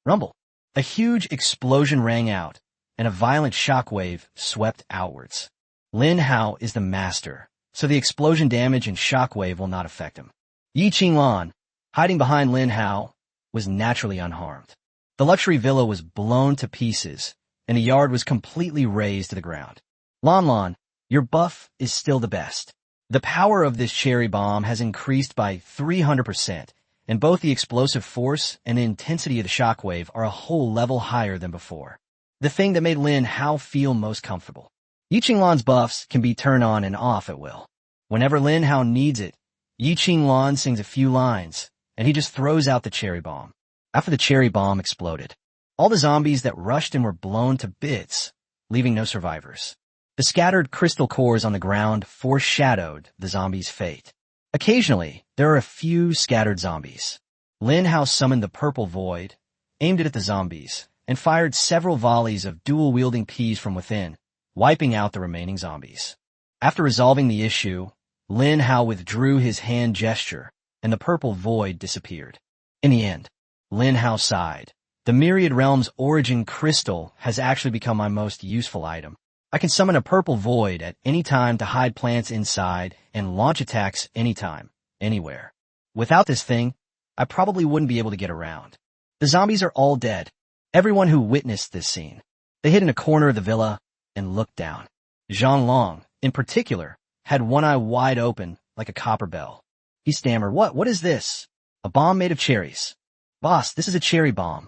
Rumble. A huge explosion rang out, and a violent shockwave swept outwards. Lin Hao is the master, so the explosion damage and shockwave will not affect him. Yi Qinglan, hiding behind Lin Hao, was naturally unharmed. The luxury villa was blown to pieces, and the yard was completely razed to the ground. Lan Lan, your buff is still the best. The power of this cherry bomb has increased by 300%, and both the explosive force and the intensity of the shockwave are a whole level higher than before. The thing that made Lin Hao feel most comfortable. Yi Qinglan's buffs can be turned on and off at will. Whenever Lin Hao needs it, Yi Qinglan sings a few lines, and he just throws out the cherry bomb. After the cherry bomb exploded, all the zombies that rushed and were blown to bits, leaving no survivors. The scattered crystal cores on the ground foreshadowed the zombies' fate. Occasionally, there are a few scattered zombies. Lin Hao summoned the purple void, aimed it at the zombies, and fired several volleys of dual-wielding peas from within, wiping out the remaining zombies. After resolving the issue, Lin Hao withdrew his hand gesture, and the purple void disappeared. In the end, Lin Hao sighed. The Myriad Realm's origin crystal has actually become my most useful item. I can summon a purple void at any time to hide plants inside and launch attacks anytime, anywhere. Without this thing, I probably wouldn't be able to get around. The zombies are all dead. Everyone who witnessed this scene. They hid in a corner of the villa and looked down. Zhang Long, in particular, had one eye wide open like a copper bell. He stammered, What is this? A bomb made of cherries. Boss, this is a cherry bomb.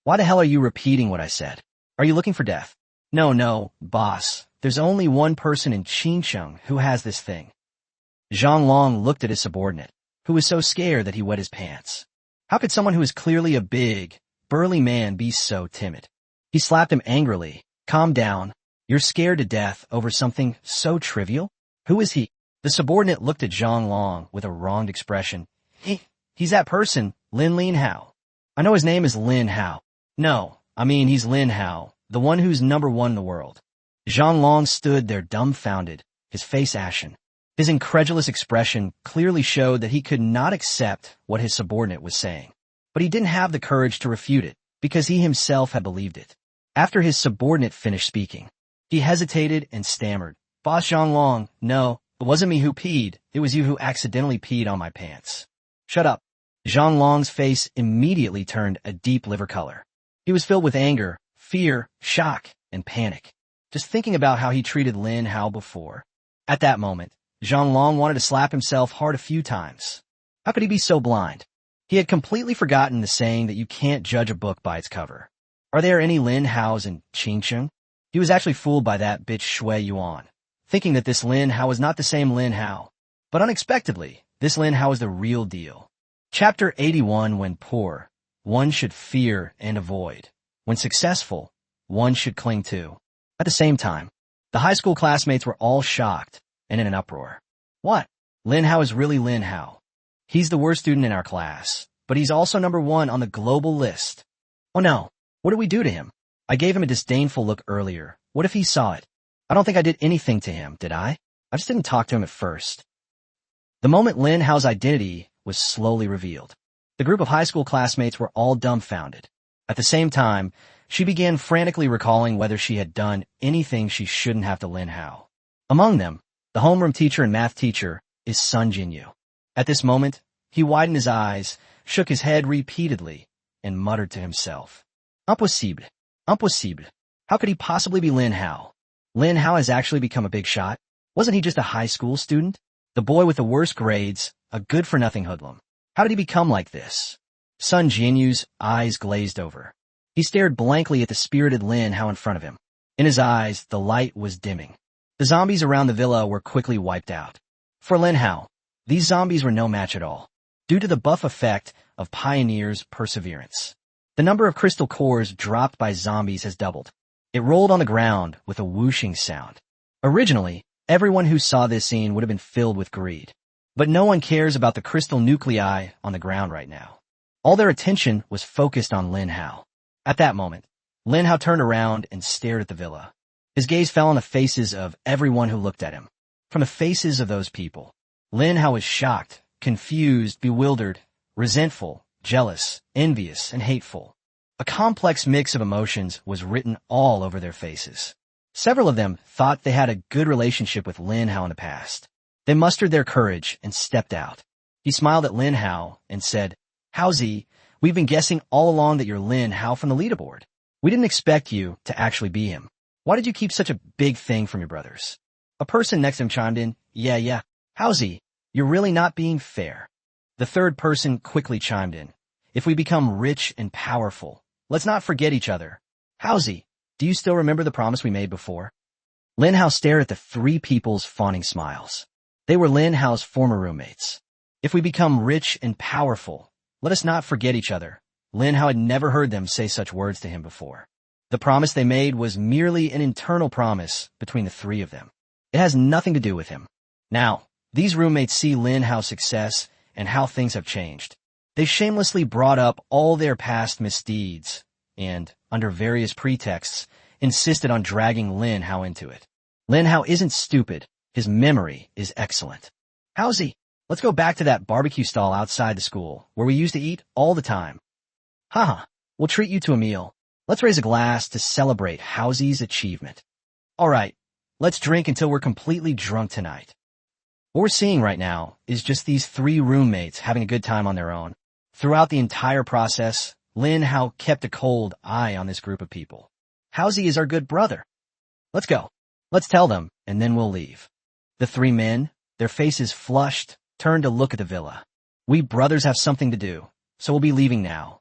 Why the hell are you repeating what I said? Are you looking for death? No, boss. There's only one person in Qingcheng who has this thing. Zhang Long looked at his subordinate, who was so scared that he wet his pants. How could someone who is clearly a big, burly man be so timid? He slapped him angrily. Calm down. You're scared to death over something so trivial? Who is he? The subordinate looked at Zhang Long with a wronged expression. He's that person, Lin Hao. I know his name is Lin Hao. No, I mean he's Lin Hao, the one who's number one in the world. Zhang Long stood there dumbfounded, his face ashen. His incredulous expression clearly showed that he could not accept what his subordinate was saying. But he didn't have the courage to refute it, because he himself had believed it. After his subordinate finished speaking, he hesitated and stammered. Boss Zhang Long, no, it wasn't me who peed, it was you who accidentally peed on my pants. Shut up. Zhang Long's face immediately turned a deep liver color. He was filled with anger, fear, shock, and panic. Just thinking about how he treated Lin Hao before. At that moment, Zhang Long wanted to slap himself hard a few times. How could he be so blind? He had completely forgotten the saying that you can't judge a book by its cover. Are there any Lin Haos in Qingcheng? He was actually fooled by that bitch Shui Yuan, thinking that this Lin Hao was not the same Lin Hao. But unexpectedly, this Lin Hao is the real deal. Chapter 81. When poor, one should fear and avoid. When successful, one should cling to. At the same time, the high school classmates were all shocked, and in an uproar. What? Lin Hao is really Lin Hao. He's the worst student in our class, but he's also #1 on the global list. Oh no, what did we do to him? I gave him a disdainful look earlier. What if he saw it? I don't think I did anything to him, did I? I just didn't talk to him at first. The moment Lin Hao's identity was slowly revealed, the group of high school classmates were all dumbfounded. At the same time, she began frantically recalling whether she had done anything she shouldn't have to Lin Hao. Among them, the homeroom teacher and math teacher is Sun Jinyu. At this moment, he widened his eyes, shook his head repeatedly, and muttered to himself, Impossible. Impossible. How could he possibly be Lin Hao? Lin Hao has actually become a big shot. Wasn't he just a high school student? The boy with the worst grades, a good-for-nothing hoodlum. How did he become like this? Sun Jinyu's eyes glazed over. He stared blankly at the spirited Lin Hao in front of him. In his eyes, the light was dimming. The zombies around the villa were quickly wiped out. For Lin Hao, these zombies were no match at all, due to the buff effect of Pioneer's perseverance. The number of crystal cores dropped by zombies has doubled. It rolled on the ground with a whooshing sound. Originally, everyone who saw this scene would have been filled with greed. But no one cares about the crystal nuclei on the ground right now. All their attention was focused on Lin Hao. At that moment, Lin Hao turned around and stared at the villa. His gaze fell on the faces of everyone who looked at him. From the faces of those people, Lin Hao was shocked, confused, bewildered, resentful, jealous, envious, and hateful. A complex mix of emotions was written all over their faces. Several of them thought they had a good relationship with Lin Hao in the past. They mustered their courage and stepped out. He smiled at Lin Hao and said, Haozi, we've been guessing all along that you're Lin Hao from the leaderboard. We didn't expect you to actually be him. Why did you keep such a big thing from your brothers? A person next to him chimed in, Yeah. Haozi, you're really not being fair. The third person quickly chimed in. If we become rich and powerful, let's not forget each other. Haozi, do you still remember the promise we made before? Lin Hao stared at the three people's fawning smiles. They were Lin Hao's former roommates. If we become rich and powerful, let us not forget each other. Lin Hao had never heard them say such words to him before. The promise they made was merely an internal promise between the three of them. It has nothing to do with him. Now, these roommates see Lin Hao's success and how things have changed. They shamelessly brought up all their past misdeeds and, under various pretexts, insisted on dragging Lin Hao into it. Lin Hao isn't stupid. His memory is excellent. Haozi, let's go back to that barbecue stall outside the school where we used to eat all the time. Haha, we'll treat you to a meal. Let's raise a glass to celebrate Haozi's achievement. All right, let's drink until we're completely drunk tonight. What we're seeing right now is just these three roommates having a good time on their own. Throughout the entire process, Lin Hao kept a cold eye on this group of people. Haozi is our good brother. Let's go. Let's tell them, and then we'll leave. The three men, their faces flushed, turned to look at the villa. We brothers have something to do, so we'll be leaving now.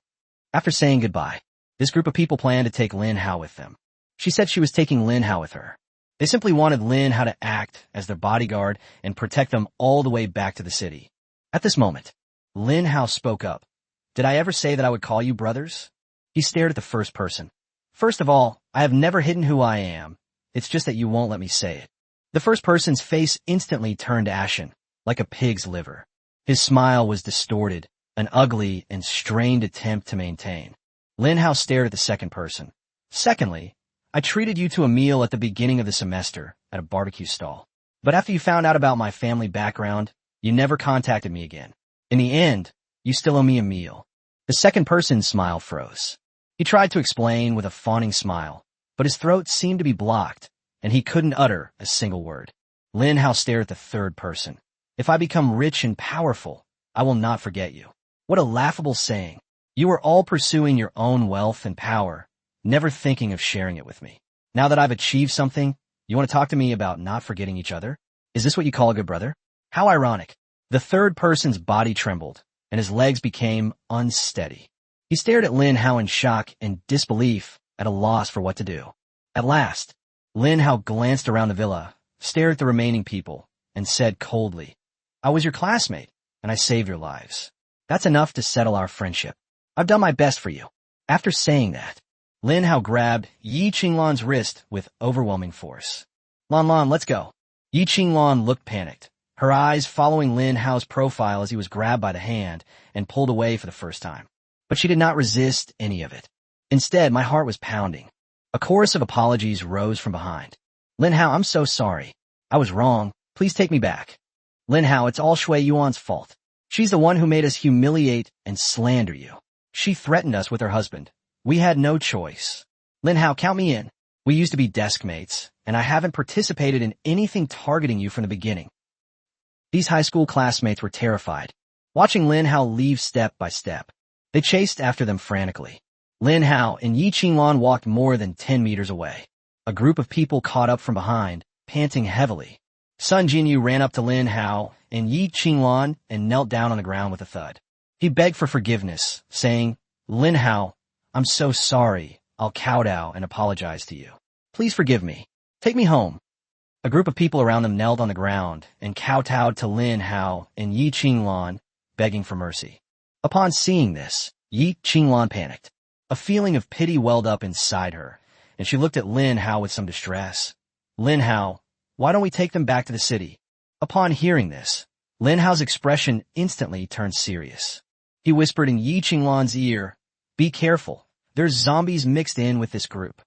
After saying goodbye, this group of people planned to take Lin Hao with them. She said she was taking Lin Hao with her. They simply wanted Lin Hao to act as their bodyguard and protect them all the way back to the city. At this moment, Lin Hao spoke up. Did I ever say that I would call you brothers? He stared at the first person. First of all, I have never hidden who I am. It's just that you won't let me say it. The first person's face instantly turned ashen, like a pig's liver. His smile was distorted, an ugly and strained attempt to maintain. Lin Hao stared at the second person. Secondly, I treated you to a meal at the beginning of the semester at a barbecue stall. But after you found out about my family background, you never contacted me again. In the end, you still owe me a meal. The second person's smile froze. He tried to explain with a fawning smile, but his throat seemed to be blocked, and he couldn't utter a single word. Lin Hao stared at the third person. If I become rich and powerful, I will not forget you. What a laughable saying. You are all pursuing your own wealth and power, never thinking of sharing it with me. Now that I've achieved something, you want to talk to me about not forgetting each other? Is this what you call a good brother? How ironic. The third person's body trembled, and his legs became unsteady. He stared at Lin Hao in shock and disbelief, at a loss for what to do. At last, Lin Hao glanced around the villa, stared at the remaining people, and said coldly, I was your classmate, and I saved your lives. That's enough to settle our friendship. I've done my best for you. After saying that, Lin Hao grabbed Yi Qinglan's wrist with overwhelming force. Lan, let's go. Yi Qinglan looked panicked, her eyes following Lin Hao's profile as he was grabbed by the hand and pulled away for the first time. But she did not resist any of it. Instead, my heart was pounding. A chorus of apologies rose from behind. Lin Hao, I'm so sorry. I was wrong. Please take me back. Lin Hao, it's all Shui Yuan's fault. She's the one who made us humiliate and slander you. She threatened us with her husband. We had no choice. Lin Hao, count me in. We used to be desk mates, and I haven't participated in anything targeting you from the beginning. These high school classmates were terrified, watching Lin Hao leave step by step. They chased after them frantically. Lin Hao and Yi Qinglan walked more than 10 meters away. A group of people caught up from behind, panting heavily. Sun Jinyu ran up to Lin Hao and Yi Qinglan and knelt down on the ground with a thud. He begged for forgiveness, saying, Lin Hao, I'm so sorry. I'll kowtow and apologize to you. Please forgive me. Take me home. A group of people around them knelt on the ground and kowtowed to Lin Hao and Yi Qinglan, begging for mercy. Upon seeing this, Yi Qinglan panicked. A feeling of pity welled up inside her, and she looked at Lin Hao with some distress. Lin Hao, why don't we take them back to the city? Upon hearing this, Lin Hao's expression instantly turned serious. He whispered in Yi Qinglan's ear, be careful, there's zombies mixed in with this group.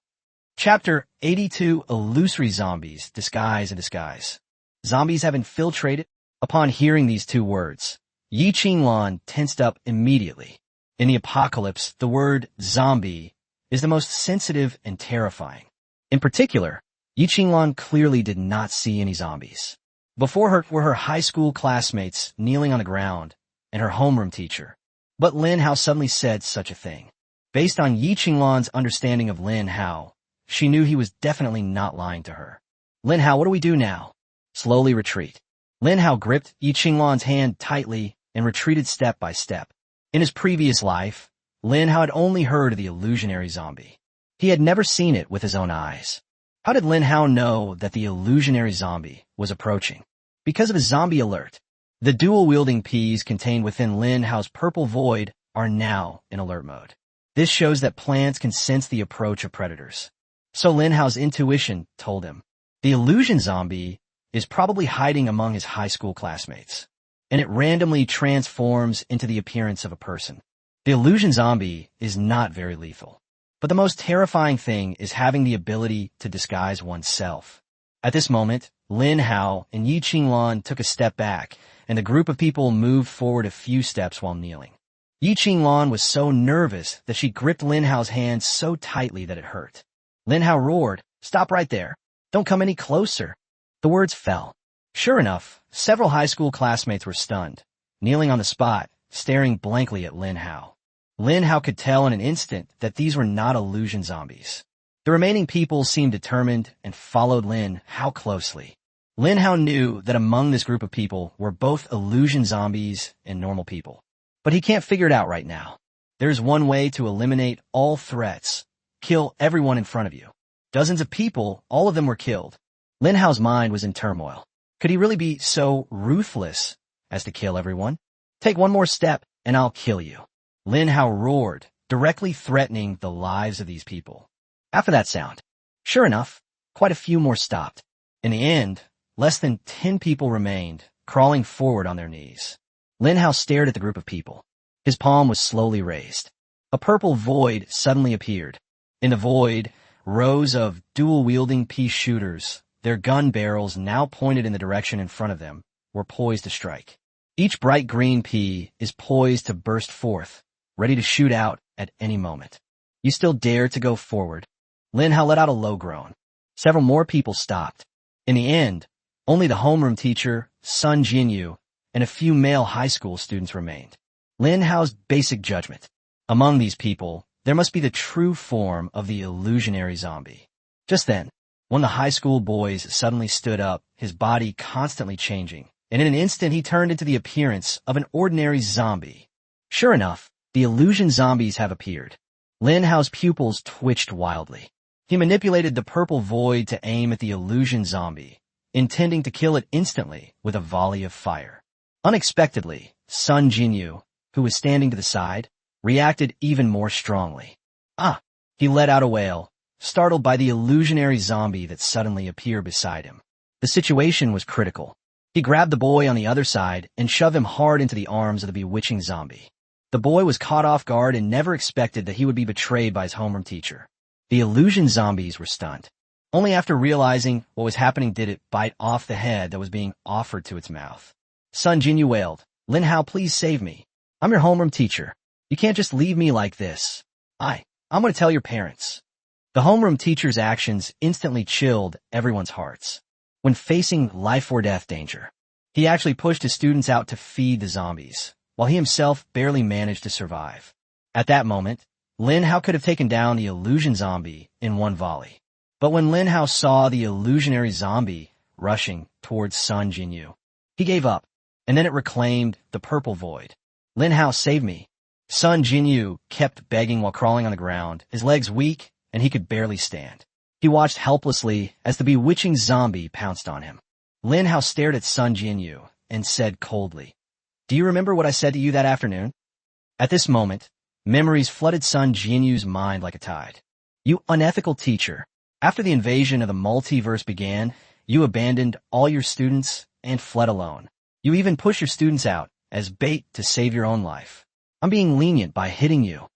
Chapter 82 Illusory Zombies, Disguise and Disguise. Zombies have infiltrated. Upon hearing these two words, Yi Qinglan tensed up immediately. In the apocalypse, the word zombie is the most sensitive and terrifying. In particular, Yi Qinglan clearly did not see any zombies. Before her were her high school classmates kneeling on the ground and her homeroom teacher. But Lin Hao suddenly said such a thing. Based on Yi Qinglan's understanding of Lin Hao, she knew he was definitely not lying to her. Lin Hao, what do we do now? Slowly retreat. Lin Hao gripped Yi Qinglan's hand tightly and retreated step by step. In his previous life, Lin Hao had only heard of the illusionary zombie. He had never seen it with his own eyes. How did Lin Hao know that the illusionary zombie was approaching? Because of his zombie alert. The dual-wielding Ps contained within Lin Hao's purple void are now in alert mode. This shows that plants can sense the approach of predators. So Lin Hao's intuition told him, the illusion zombie is probably hiding among his high school classmates, and it randomly transforms into the appearance of a person. The illusion zombie is not very lethal, but the most terrifying thing is having the ability to disguise oneself. At this moment, Lin Hao and Yi Qinglan took a step back, and the group of people moved forward a few steps while kneeling. Yi Qinglan was so nervous that she gripped Lin Hao's hand so tightly that it hurt. Lin Hao roared, stop right there. Don't come any closer. The words fell. Sure enough, several high school classmates were stunned, kneeling on the spot, staring blankly at Lin Hao. Lin Hao could tell in an instant that these were not illusion zombies. The remaining people seemed determined and followed Lin Hao closely. Lin Hao knew that among this group of people were both illusion zombies and normal people. But he can't figure it out right now. There's one way to eliminate all threats. Kill everyone in front of you. Dozens of people, all of them were killed. Lin Hao's mind was in turmoil. Could he really be so ruthless as to kill everyone? Take one more step and I'll kill you. Lin Hao roared, directly threatening the lives of these people. After that sound, sure enough, quite a few more stopped. In the end, less than 10 people remained, crawling forward on their knees. Lin Hao stared at the group of people. His palm was slowly raised. A purple void suddenly appeared. In the void, rows of dual-wielding pea shooters, their gun barrels now pointed in the direction in front of them, were poised to strike. Each bright green pea is poised to burst forth, ready to shoot out at any moment. You still dare to go forward? Lin Hao let out a low groan. Several more people stopped. In the end, only the homeroom teacher, Sun Jinyu, and a few male high school students remained. Lin Hao's basic judgment. Among these people, there must be the true form of the illusionary zombie. Just then, one of the high school boys suddenly stood up, his body constantly changing, and in an instant he turned into the appearance of an ordinary zombie. Sure enough, the illusion zombies have appeared. Lin Hao's pupils twitched wildly. He manipulated the purple void to aim at the illusion zombie, intending to kill it instantly with a volley of fire. Unexpectedly, Sun Jinyu, who was standing to the side, reacted even more strongly. Ah! He let out a wail, startled by the illusionary zombie that suddenly appeared beside him. The situation was critical. He grabbed the boy on the other side and shoved him hard into the arms of the bewitching zombie. The boy was caught off guard and never expected that he would be betrayed by his homeroom teacher. The illusion zombies were stunned. Only after realizing what was happening did it bite off the head that was being offered to its mouth. Sun Jinyu wailed, "Lin Hao, please save me. I'm your homeroom teacher. You can't just leave me like this. I'm going to tell your parents." The homeroom teacher's actions instantly chilled everyone's hearts. When facing life or death danger, he actually pushed his students out to feed the zombies, while he himself barely managed to survive. At that moment, Lin Hao could have taken down the illusion zombie in one volley. But when Lin Hao saw the illusionary zombie rushing towards Sun Jinyu, he gave up, and then it reclaimed the purple void. "Lin Hao, save me." Sun Jinyu kept begging while crawling on the ground, his legs weak, and he could barely stand. He watched helplessly as the bewitching zombie pounced on him. Lin Hao stared at Sun Jinyu and said coldly, "Do you remember what I said to you that afternoon?" At this moment, memories flooded Sun Jinyu's mind like a tide. "You unethical teacher. After the invasion of the multiverse began, you abandoned all your students and fled alone. You even pushed your students out as bait to save your own life. I'm being lenient by hitting you."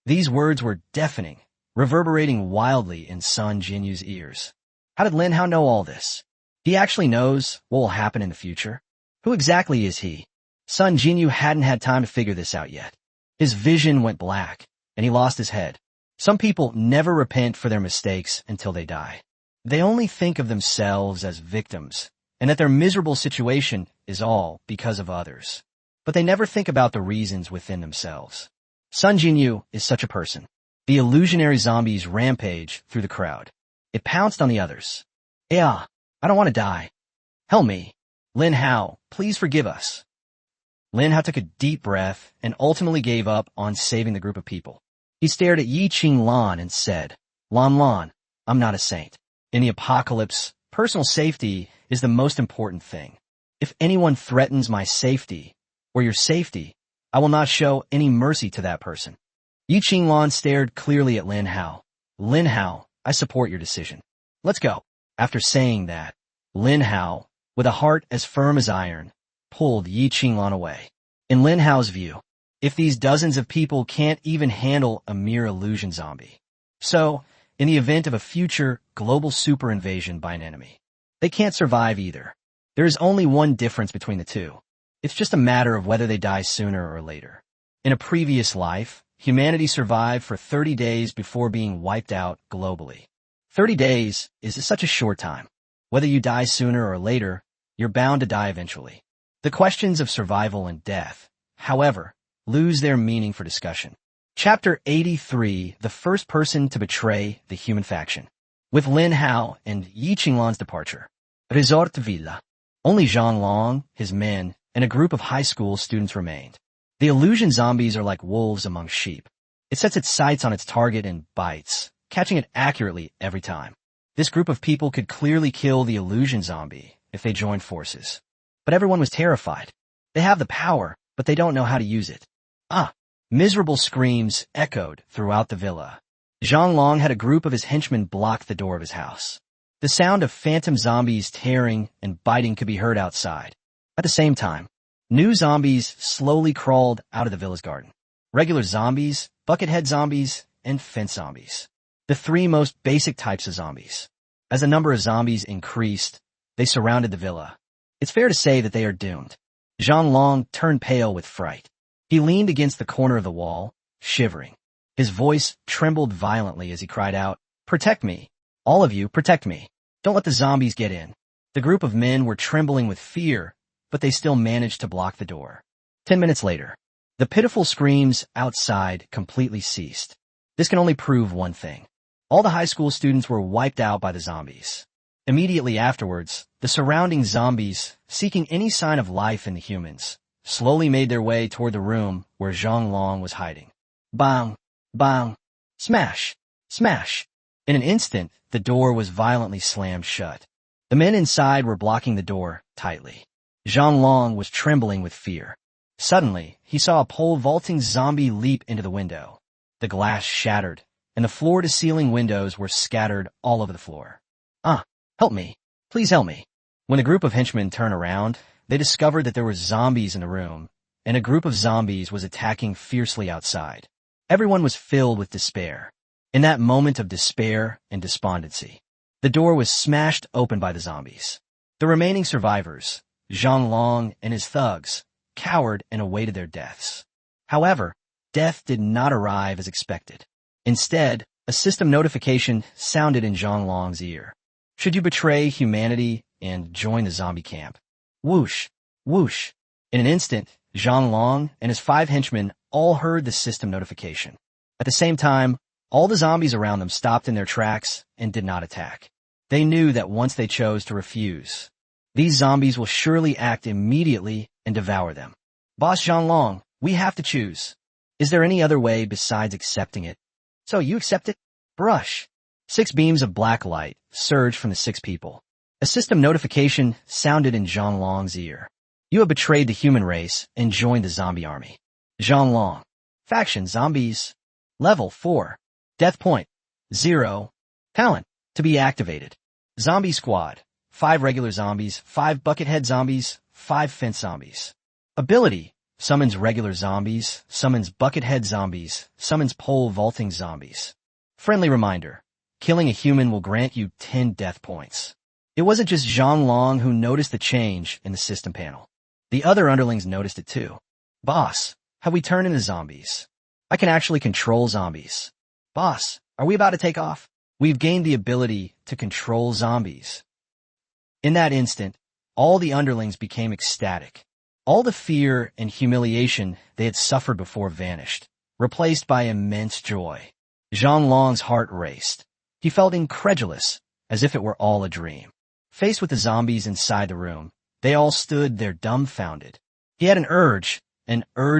These words were deafening, reverberating wildly in Sun Jinyu's ears. How did Lin Hao know all this? He actually knows what will happen in the future. Who exactly is he? Sun Jinyu hadn't had time to figure this out yet. His vision went black, and he lost his head. Some people never repent for their mistakes until they die. They only think of themselves as victims, and that their miserable situation is all because of others. But they never think about the reasons within themselves. Sun Jinyu is such a person. The illusionary zombies rampage through the crowd. It pounced on the others. "Yeah, I don't want to die. Help me. Lin Hao, please forgive us." Lin Hao took a deep breath and ultimately gave up on saving the group of people. He stared at Yi Qing Lan and said, "Lan Lan, I'm not a saint. In the apocalypse, personal safety is the most important thing. If anyone threatens my safety, or your safety, I will not show any mercy to that person." Yi Qing Lan stared clearly at Lin Hao. "Lin Hao, I support your decision. Let's go." After saying that, Lin Hao, with a heart as firm as iron, pulled Yi Qing Lan away. In Lin Hao's view, if these dozens of people can't even handle a mere illusion zombie, so, in the event of a future global super invasion by an enemy, they can't survive either. There is only one difference between the two. It's just a matter of whether they die sooner or later. In a previous life, humanity survived for 30 days before being wiped out globally. 30 days is such a short time. Whether you die sooner or later, you're bound to die eventually. The questions of survival and death, however, lose their meaning for discussion. Chapter 83, the first person to betray the human faction. With Lin Hao and Yi Qinglan's departure, Resort Villa, only Zhang Long, his men, and a group of high school students remained. The illusion zombies are like wolves among sheep. It sets its sights on its target and bites, catching it accurately every time. This group of people could clearly kill the illusion zombie if they joined forces. But everyone was terrified. They have the power, but they don't know how to use it. Miserable screams echoed throughout the villa. Zhang Long had a group of his henchmen block the door of his house. The sound of phantom zombies tearing and biting could be heard outside. At the same time, new zombies slowly crawled out of the villa's garden. Regular zombies, buckethead zombies, and fence zombies. The three most basic types of zombies. As the number of zombies increased, they surrounded the villa. It's fair to say that they are doomed. Zhang Long turned pale with fright. He leaned against the corner of the wall, shivering. His voice trembled violently as he cried out, "Protect me! All of you, protect me! Don't let the zombies get in." The group of men were trembling with fear, but they still managed to block the door. 10 minutes later, the pitiful screams outside completely ceased. This can only prove one thing. All the high school students were wiped out by the zombies. Immediately afterwards, the surrounding zombies, seeking any sign of life in the humans, slowly made their way toward the room where Zhang Long was hiding. Bang! Bang! Smash! Smash! In an instant, the door was violently slammed shut. The men inside were blocking the door tightly. Zhang Long was trembling with fear. Suddenly, he saw a pole-vaulting zombie leap into the window. The glass shattered, and the floor-to-ceiling windows were scattered all over the floor. Help me! Please help me. When the group of henchmen turned around, they discovered that there were zombies in the room, and a group of zombies was attacking fiercely outside. Everyone was filled with despair. In that moment of despair and despondency, the door was smashed open by the zombies. The remaining survivors, Zhang Long and his thugs, cowered and awaited their deaths. However, death did not arrive as expected. Instead, a system notification sounded in Zhang Long's ear. Should you betray humanity and join the zombie camp? Whoosh, whoosh. In an instant, Zhang Long and his 5 henchmen all heard the system notification. At the same time, all the zombies around them stopped in their tracks and did not attack. They knew that once they chose to refuse, these zombies will surely act immediately and devour them. Boss Zhang Long, we have to choose. Is there any other way besides accepting it? So you accept it? Brush. 6 beams of black light surged from the 6 people. A system notification sounded in Zhang Long's ear. You have betrayed the human race and joined the zombie army. Zhang Long. Faction Zombies. Level 4. Death point. 0. Talent. To be activated. Zombie Squad. 5 regular zombies, 5 buckethead zombies, 5 fence zombies. Ability. Summons regular zombies, summons buckethead zombies, summons pole vaulting zombies. Friendly reminder. Killing a human will grant you 10 death points. It wasn't just Zhang Long who noticed the change in the system panel. The other underlings noticed it too. Boss, have we turned into zombies? I can actually control zombies. Boss, are we about to take off? We've gained the ability to control zombies. In that instant, all the underlings became ecstatic. All the fear and humiliation they had suffered before vanished, replaced by immense joy. Zhang Long's heart raced. He felt incredulous, as if it were all a dream. Faced with the zombies inside the room, they all stood there dumbfounded. He had an urge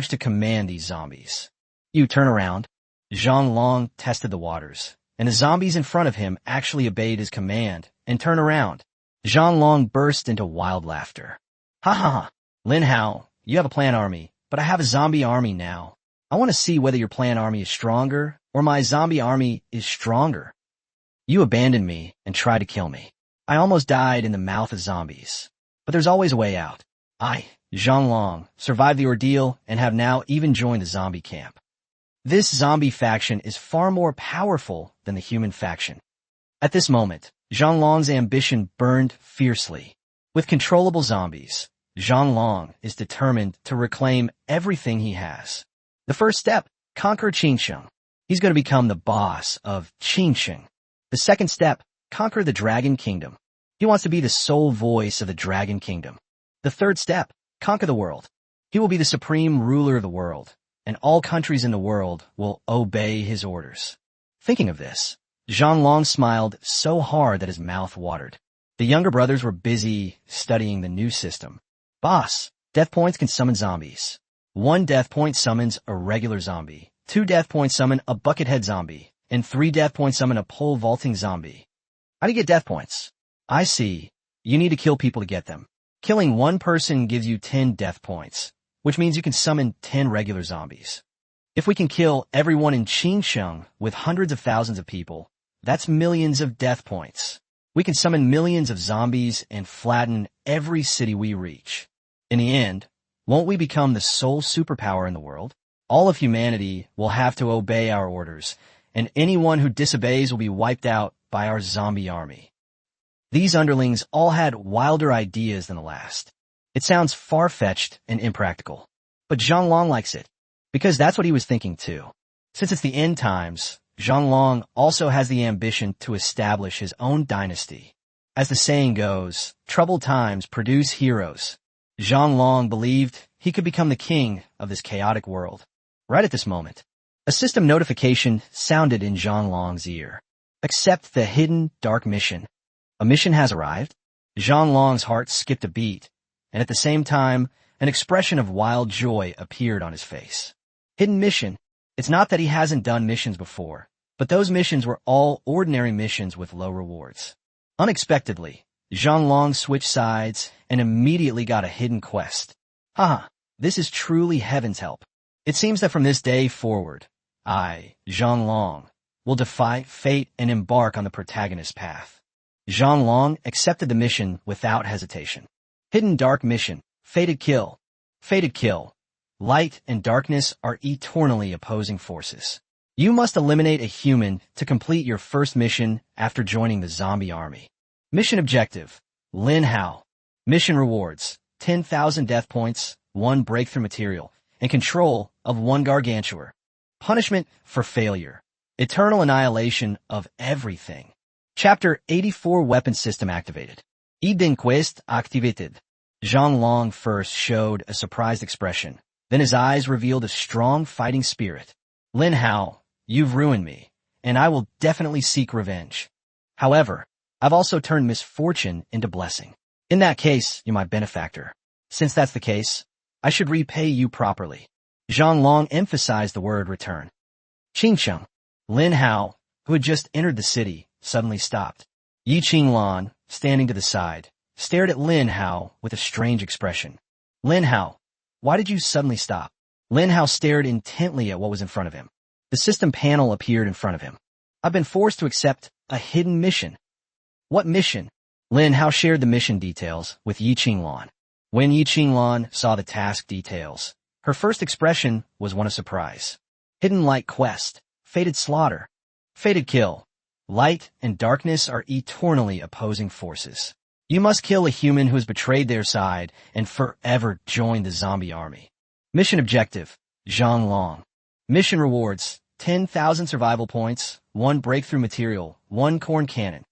to command these zombies. You turn around. Zhang Long tested the waters, and the zombies in front of him actually obeyed his command and turned around. Zhang Long burst into wild laughter. Ha ha ha. Lin Hao, you have a plant army, but I have a zombie army now. I want to see whether your plant army is stronger or my zombie army is stronger. You abandoned me and tried to kill me. I almost died in the mouth of zombies. But there's always a way out. I, Zhang Long, survived the ordeal and have now even joined the zombie camp. This zombie faction is far more powerful than the human faction. At this moment, Zhang Long's ambition burned fiercely. With controllable zombies, Zhang Long is determined to reclaim everything he has. The first step, conquer Qingsheng. He's going to become the boss of Qingsheng. The second step, conquer the Dragon Kingdom. He wants to be the sole voice of the Dragon Kingdom. The third step, conquer the world. He will be the supreme ruler of the world, and all countries in the world will obey his orders. Thinking of this, Zhang Long smiled so hard that his mouth watered. The younger brothers were busy studying the new system. Boss, death points can summon zombies. 1 death point summons a regular zombie. 2 death points summon a buckethead zombie. And 3 death points summon a pole vaulting zombie. How do you get death points? I see. You need to kill people to get them. Killing 1 person gives you 10 death points, which means you can summon 10 regular zombies. If we can kill everyone in Qingsheng with hundreds of thousands of people, that's millions of death points. We can summon millions of zombies and flatten every city we reach. In the end, won't we become the sole superpower in the world? All of humanity will have to obey our orders, and anyone who disobeys will be wiped out by our zombie army. These underlings all had wilder ideas than the last. It sounds far-fetched and impractical, but Zhang Long likes it, because that's what he was thinking too. Since it's the end times, Zhang Long also has the ambition to establish his own dynasty. As the saying goes, troubled times produce heroes. Zhang Long believed he could become the king of this chaotic world. Right at this moment, a system notification sounded in Zhang Long's ear. Accept the hidden dark mission. A mission has arrived. Zhang Long's heart skipped a beat, and at the same time, an expression of wild joy appeared on his face. Hidden mission. It's not that he hasn't done missions before, but those missions were all ordinary missions with low rewards. Unexpectedly, Zhang Long switched sides and immediately got a hidden quest. Haha, this is truly heaven's help. It seems that from this day forward, I, Zhang Long, will defy fate and embark on the protagonist's path. Zhang Long accepted the mission without hesitation. Hidden Dark Mission. Fated Kill. Fated Kill. Light and darkness are eternally opposing forces. You must eliminate a human to complete your first mission after joining the zombie army. Mission Objective. Lin Hao. Mission Rewards. 10,000 death points, 1 breakthrough material, and control of 1 gargantuar. Punishment for failure. Eternal annihilation of everything. Chapter 84 Weapon System Activated. Eden Quest Activated. Zhang Long first showed a surprised expression. Then his eyes revealed a strong fighting spirit. Lin Hao, you've ruined me, and I will definitely seek revenge. However, I've also turned misfortune into blessing. In that case, you're my benefactor. Since that's the case, I should repay you properly. Zhang Long emphasized the word return. Qingcheng. Lin Hao, who had just entered the city, suddenly stopped. Yi Qinglan, standing to the side, stared at Lin Hao with a strange expression. Lin Hao, why did you suddenly stop? Lin Hao stared intently at what was in front of him. The system panel appeared in front of him. I've been forced to accept a hidden mission. What mission? Lin Hao shared the mission details with Yi Qinglan. When Yi Qinglan saw the task details, her first expression was one of surprise. Hidden Light Quest. Fated Slaughter. Fated Kill. Light and darkness are eternally opposing forces. You must kill a human who has betrayed their side and forever join the zombie army. Mission Objective. Zhang Long. Mission Rewards. 10,000 survival points, 1 breakthrough material, 1 corn cannon.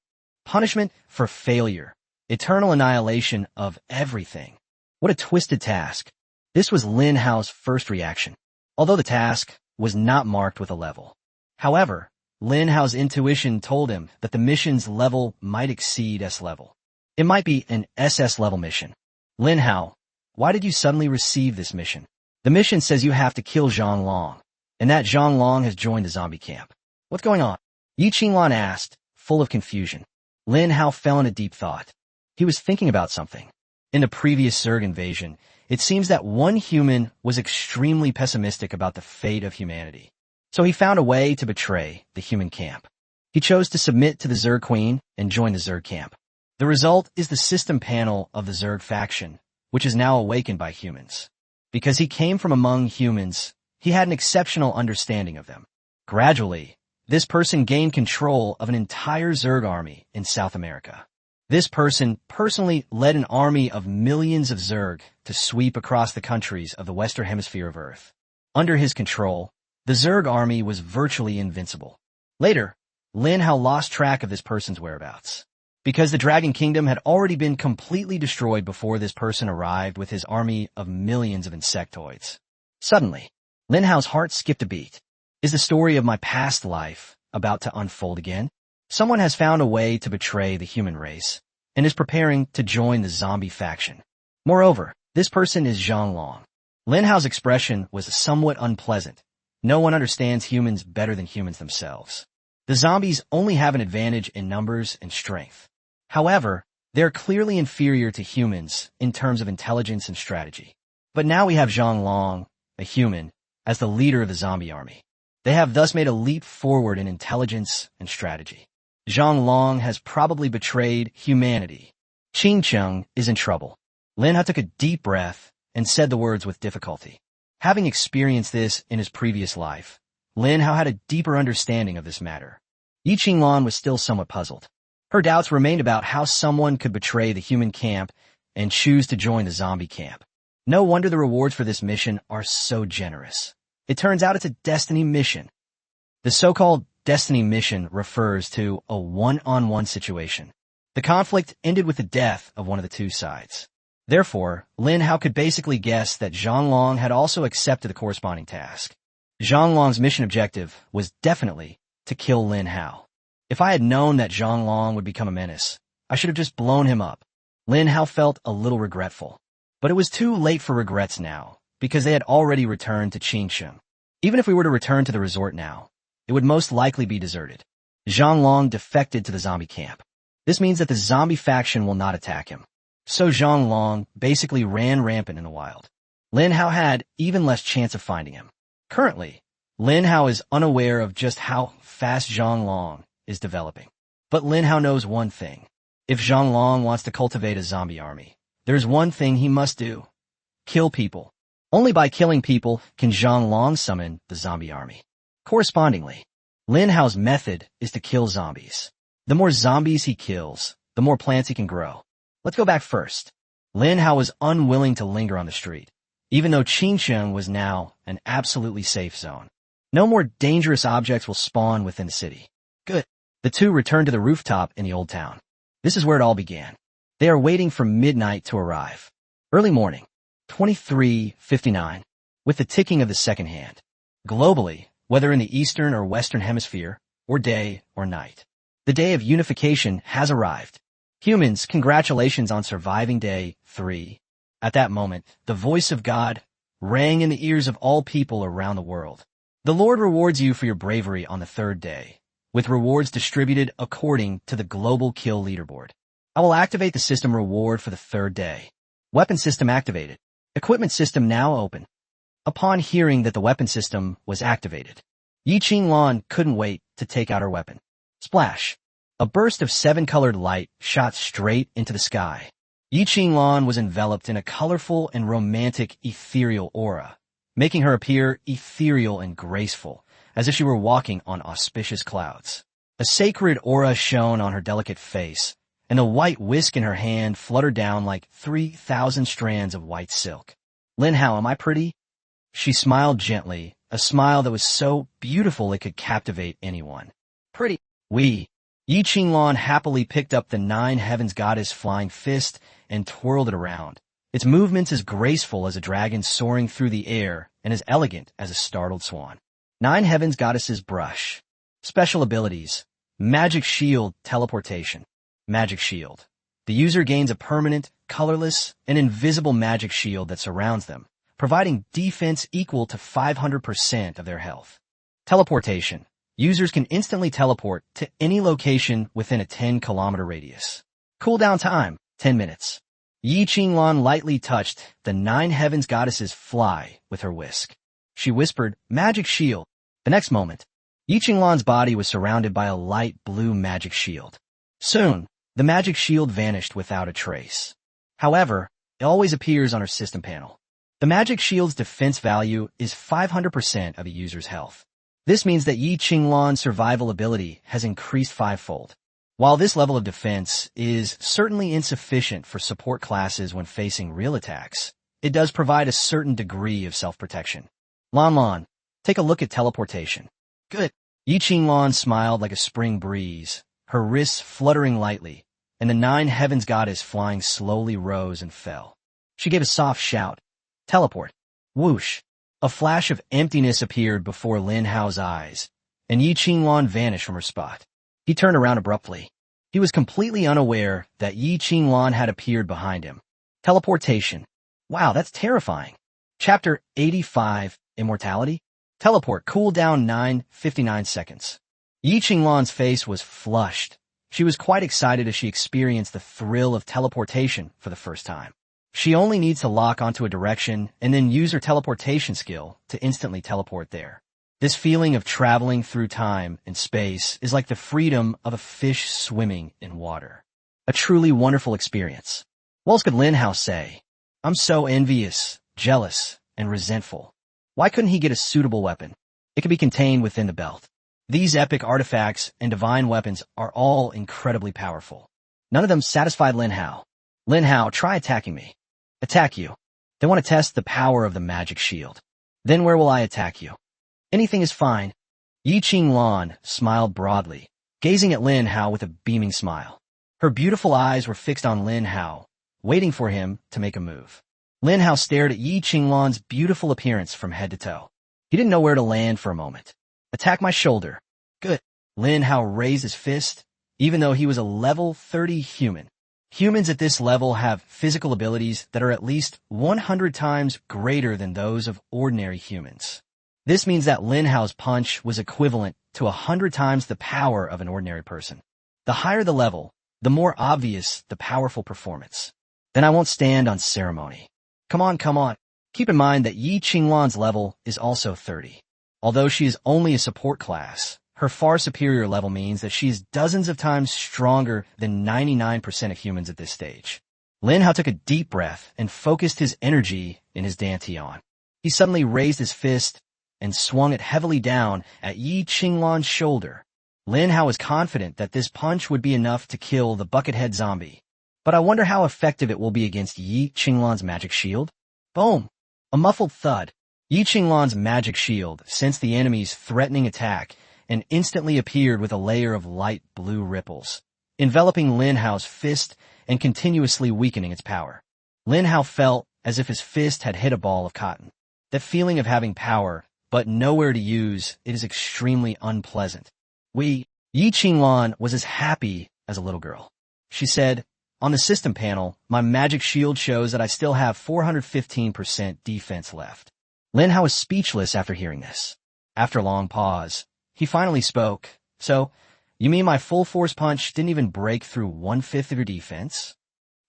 Punishment for failure. Eternal annihilation of everything. What a twisted task. This was Lin Hao's first reaction, although the task was not marked with a level. However, Lin Hao's intuition told him that the mission's level might exceed S level. It might be an SS level mission. Lin Hao, why did you suddenly receive this mission? The mission says you have to kill Zhang Long, and that Zhang Long has joined the zombie camp. What's going on? Yi Qinglan asked, full of confusion. Lin Hao fell into deep thought. He was thinking about something. In the previous Zerg invasion, it seems that one human was extremely pessimistic about the fate of humanity. So he found a way to betray the human camp. He chose to submit to the Zerg Queen and join the Zerg camp. The result is the system panel of the Zerg faction, which is now awakened by humans. Because he came from among humans, he had an exceptional understanding of them. Gradually, this person gained control of an entire Zerg army in South America. This person personally led an army of millions of Zerg to sweep across the countries of the Western Hemisphere of Earth. Under his control, the Zerg army was virtually invincible. Later, Lin Hao lost track of this person's whereabouts. Because the Dragon Kingdom had already been completely destroyed before this person arrived with his army of millions of insectoids. Suddenly, Lin Hao's heart skipped a beat. Is the story of my past life about to unfold again? Someone has found a way to betray the human race and is preparing to join the zombie faction. Moreover, this person is Zhang Long. Lin Hao's expression was somewhat unpleasant. No one understands humans better than humans themselves. The zombies only have an advantage in numbers and strength. However, they're clearly inferior to humans in terms of intelligence and strategy. But now we have Zhang Long, a human, as the leader of the zombie army. They have thus made a leap forward in intelligence and strategy. Zhang Long has probably betrayed humanity. Qingcheng is in trouble. Lin Hao took a deep breath and said the words with difficulty. Having experienced this in his previous life, Lin Hao had a deeper understanding of this matter. Yi Qinglan was still somewhat puzzled. Her doubts remained about how someone could betray the human camp and choose to join the zombie camp. No wonder the rewards for this mission are so generous. It turns out it's a destiny mission. The so-called destiny mission refers to a one-on-one situation. The conflict ended with the death of one of the two sides. Therefore, Lin Hao could basically guess that Zhang Long had also accepted the corresponding task. Zhang Long's mission objective was definitely to kill Lin Hao. If I had known that Zhang Long would become a menace, I should have just blown him up. Lin Hao felt a little regretful. But it was too late for regrets now, because they had already returned to Qingcheng. Even if we were to return to the resort now, it would most likely be deserted. Zhang Long defected to the zombie camp. This means that the zombie faction will not attack him. So Zhang Long basically ran rampant in the wild. Lin Hao had even less chance of finding him. Currently, Lin Hao is unaware of just how fast Zhang Long is developing. But Lin Hao knows one thing. If Zhonglong wants to cultivate a zombie army, there's one thing he must do. Kill people. Only by killing people can Zhonglong summon the zombie army. Correspondingly, Lin Hao's method is to kill zombies. The more zombies he kills, the more plants he can grow. Let's go back first. Lin Hao was unwilling to linger on the street, even though Qingsheng was now an absolutely safe zone. No more dangerous objects will spawn within the city. Good. The two returned to the rooftop in the old town. This is where it all began. They are waiting for midnight to arrive. Early morning, 23:59, with the ticking of the second hand. Globally, whether in the Eastern or Western Hemisphere, or day or night, the day of unification has arrived. Humans, congratulations on surviving day 3. At that moment, the voice of God rang in the ears of all people around the world. The Lord rewards you for your bravery on the third day, with rewards distributed according to the global kill leaderboard. I will activate the system reward for the third day. Weapon system activated. Equipment system now open. Upon hearing that the weapon system was activated, Yi Qinglan couldn't wait to take out her weapon. Splash! A burst of 7-colored light shot straight into the sky. Yi Qinglan was enveloped in a colorful and romantic ethereal aura, making her appear ethereal and graceful, as if she were walking on auspicious clouds. A sacred aura shone on her delicate face, and the white whisk in her hand fluttered down like 3,000 strands of white silk. Lin Hao, am I pretty? She smiled gently, a smile that was so beautiful it could captivate anyone. Pretty. Oui. Yi Qinglan happily picked up the 9 Heavens Goddess flying fist and twirled it around. Its movements as graceful as a dragon soaring through the air and as elegant as a startled swan. 9 Heavens Goddess's brush. Special abilities. Magic Shield Teleportation. Magic Shield. The user gains a permanent, colorless, and invisible magic shield that surrounds them, providing defense equal to 500% of their health. Teleportation. Users can instantly teleport to any location within a 10-kilometer radius. Cooldown time, 10 minutes. Yi Qinglan lightly touched the 9 Heavens Goddess's fly with her whisk. She whispered, "Magic Shield." The next moment, Yi Qinglan's body was surrounded by a light blue magic shield. Soon, the magic shield vanished without a trace. However, it always appears on her system panel. The magic shield's defense value is 500% of a user's health. This means that Yi Qinglan's survival ability has increased 5-fold. While this level of defense is certainly insufficient for support classes when facing real attacks, it does provide a certain degree of self-protection. Lan, take a look at teleportation. Good. Yi Qinglan smiled like a spring breeze, her wrists fluttering lightly, and the 9 Heavens Goddess flying slowly rose and fell. She gave a soft shout. Teleport. Whoosh. A flash of emptiness appeared before Lin Hao's eyes, and Yi Qinglan vanished from her spot. He turned around abruptly. He was completely unaware that Yi Qinglan had appeared behind him. Teleportation. Wow, that's terrifying. Chapter 85, Immortality? Teleport, cooldown 9:59 seconds. Yi Qinglan's face was flushed. She was quite excited as she experienced the thrill of teleportation for the first time. She only needs to lock onto a direction and then use her teleportation skill to instantly teleport there. This feeling of traveling through time and space is like the freedom of a fish swimming in water. A truly wonderful experience. What else could Lin Hao say? I'm so envious, jealous, and resentful. Why couldn't he get a suitable weapon? It could be contained within the belt. These epic artifacts and divine weapons are all incredibly powerful. None of them satisfied Lin Hao. Lin Hao, try attacking me. Attack you. They want to test the power of the magic shield. Then where will I attack you? Anything is fine. Yi Qinglan smiled broadly, gazing at Lin Hao with a beaming smile. Her beautiful eyes were fixed on Lin Hao, waiting for him to make a move. Lin Hao stared at Yi Qinglan's beautiful appearance from head to toe. He didn't know where to land for a moment. Attack my shoulder. Good. Lin Hao raised his fist, even though he was a level 30 human. Humans at this level have physical abilities that are at least 100 times greater than those of ordinary humans. This means that Lin Hao's punch was equivalent to 100 times the power of an ordinary person. The higher the level, the more obvious the powerful performance. Then I won't stand on ceremony. Come on. Keep in mind that Yi Qinglan's level is also 30. Although she is only a support class, Her far superior level means that she is dozens of times stronger than 99% of humans at this stage. Lin Hao took a deep breath and focused his energy in his dantian. He suddenly raised his fist and swung it heavily down at Yi Qinglan's shoulder. Lin Hao was confident that this punch would be enough to kill the buckethead zombie. But I wonder how effective it will be against Yi Qinglan's magic shield? Boom! A muffled thud. Yi Qinglan's magic shield sensed the enemy's threatening attack and instantly appeared with a layer of light blue ripples, enveloping Lin Hao's fist and continuously weakening its power. Lin Hao felt as if his fist had hit a ball of cotton. That feeling of having power, but nowhere to use, it is extremely unpleasant. Yi Qinglan was as happy as a little girl. She said, "On the system panel, my magic shield shows that I still have 415% defense left." Lin Hao was speechless after hearing this. After a long pause, he finally spoke. "So, you mean my full force punch didn't even break through 1/5 of your defense?"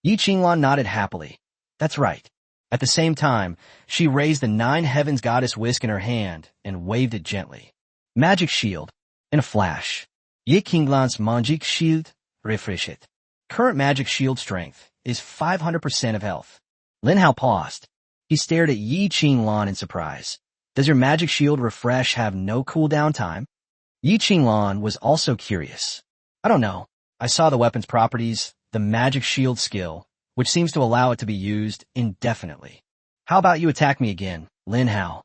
Yi Qinglan nodded happily. "That's right." At the same time, she raised the 9 Heavens Goddess whisk in her hand and waved it gently. Magic shield. In a flash. Yi Qinglan's magic shield refreshed. Current magic shield strength is 500% of health. Lin Hao paused. He stared at Yi Qinglan in surprise. "Does your magic shield refresh have no cooldown time?" Yi Qinglan was also curious. "I don't know. I saw the weapon's properties, the magic shield skill, which seems to allow it to be used indefinitely." "How about you attack me again, Lin Hao?"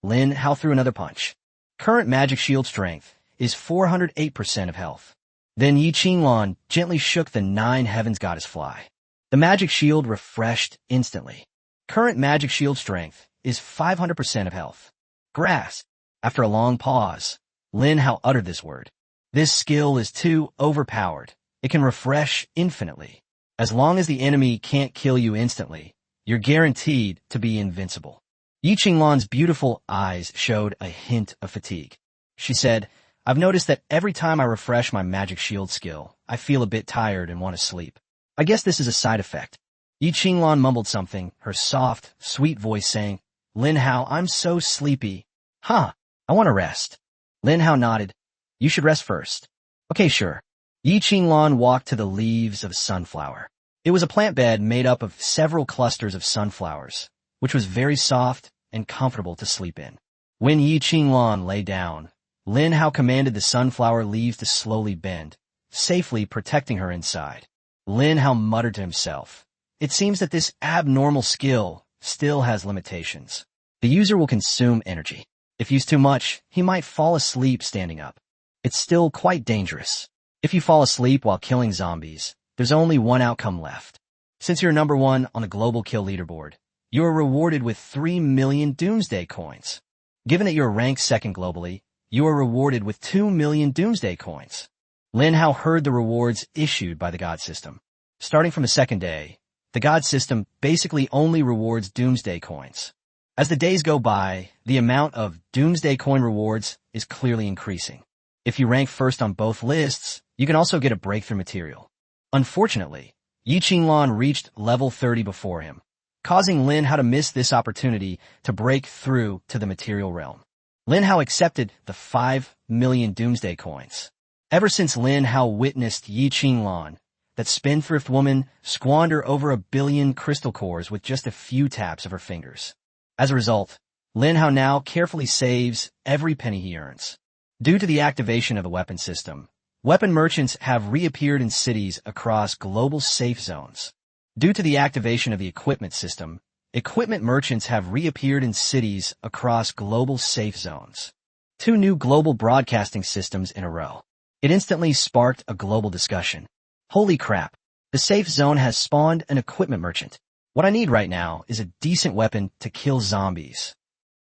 Lin Hao threw another punch. Current magic shield strength is 408% of health. Then Yi Qinglan gently shook the 9 Heavens Goddess fly. The magic shield refreshed instantly. Current magic shield strength is 500% of health. Grass. After a long pause, Lin Hao uttered this word. "This skill is too overpowered. It can refresh infinitely. As long as the enemy can't kill you instantly, you're guaranteed to be invincible." Yi Qinglan's beautiful eyes showed a hint of fatigue. She said, "I've noticed that every time I refresh my magic shield skill, I feel a bit tired and want to sleep. I guess this is a side effect." Yi Qinglan mumbled something, her soft, sweet voice saying, "Lin Hao, I'm so sleepy." "Huh, I want to rest." Lin Hao nodded. "You should rest first." "Okay, sure." Yi Qinglan walked to the leaves of sunflower. It was a plant bed made up of several clusters of sunflowers, which was very soft and comfortable to sleep in. When Yi Qinglan lay down, Lin Hao commanded the sunflower leaves to slowly bend, safely protecting her inside. Lin Hao muttered to himself, "It seems that this abnormal skill still has limitations. The user will consume energy. If used too much, he might fall asleep standing up. It's still quite dangerous. If you fall asleep while killing zombies, there's only one outcome left. Since you're number 1 on the global kill leaderboard, you are rewarded with 3 million Doomsday coins. Given that you're ranked 2nd globally, you are rewarded with 2 million Doomsday coins." Lin Hao heard the rewards issued by the God system. Starting from the 2nd day, the God system basically only rewards Doomsday coins. As the days go by, the amount of Doomsday coin rewards is clearly increasing. If you rank 1st on both lists, you can also get a breakthrough material. Unfortunately, Yi Qinglan reached level 30 before him, causing Lin Hao to miss this opportunity to break through to the material realm. Lin Hao accepted the 5 million Doomsday coins. Ever since Lin Hao witnessed Yi Qinglan, that spendthrift woman, squander over 1 billion crystal cores with just a few taps of her fingers. As a result, Lin Hao now carefully saves every penny he earns. Due to the activation of the weapon system, weapon merchants have reappeared in cities across global safe zones. Due to the activation of the equipment system, equipment merchants have reappeared in cities across global safe zones. 2 new global broadcasting systems in a row. It instantly sparked a global discussion. Holy crap, the safe zone has spawned an equipment merchant. What I need right now is a decent weapon to kill zombies.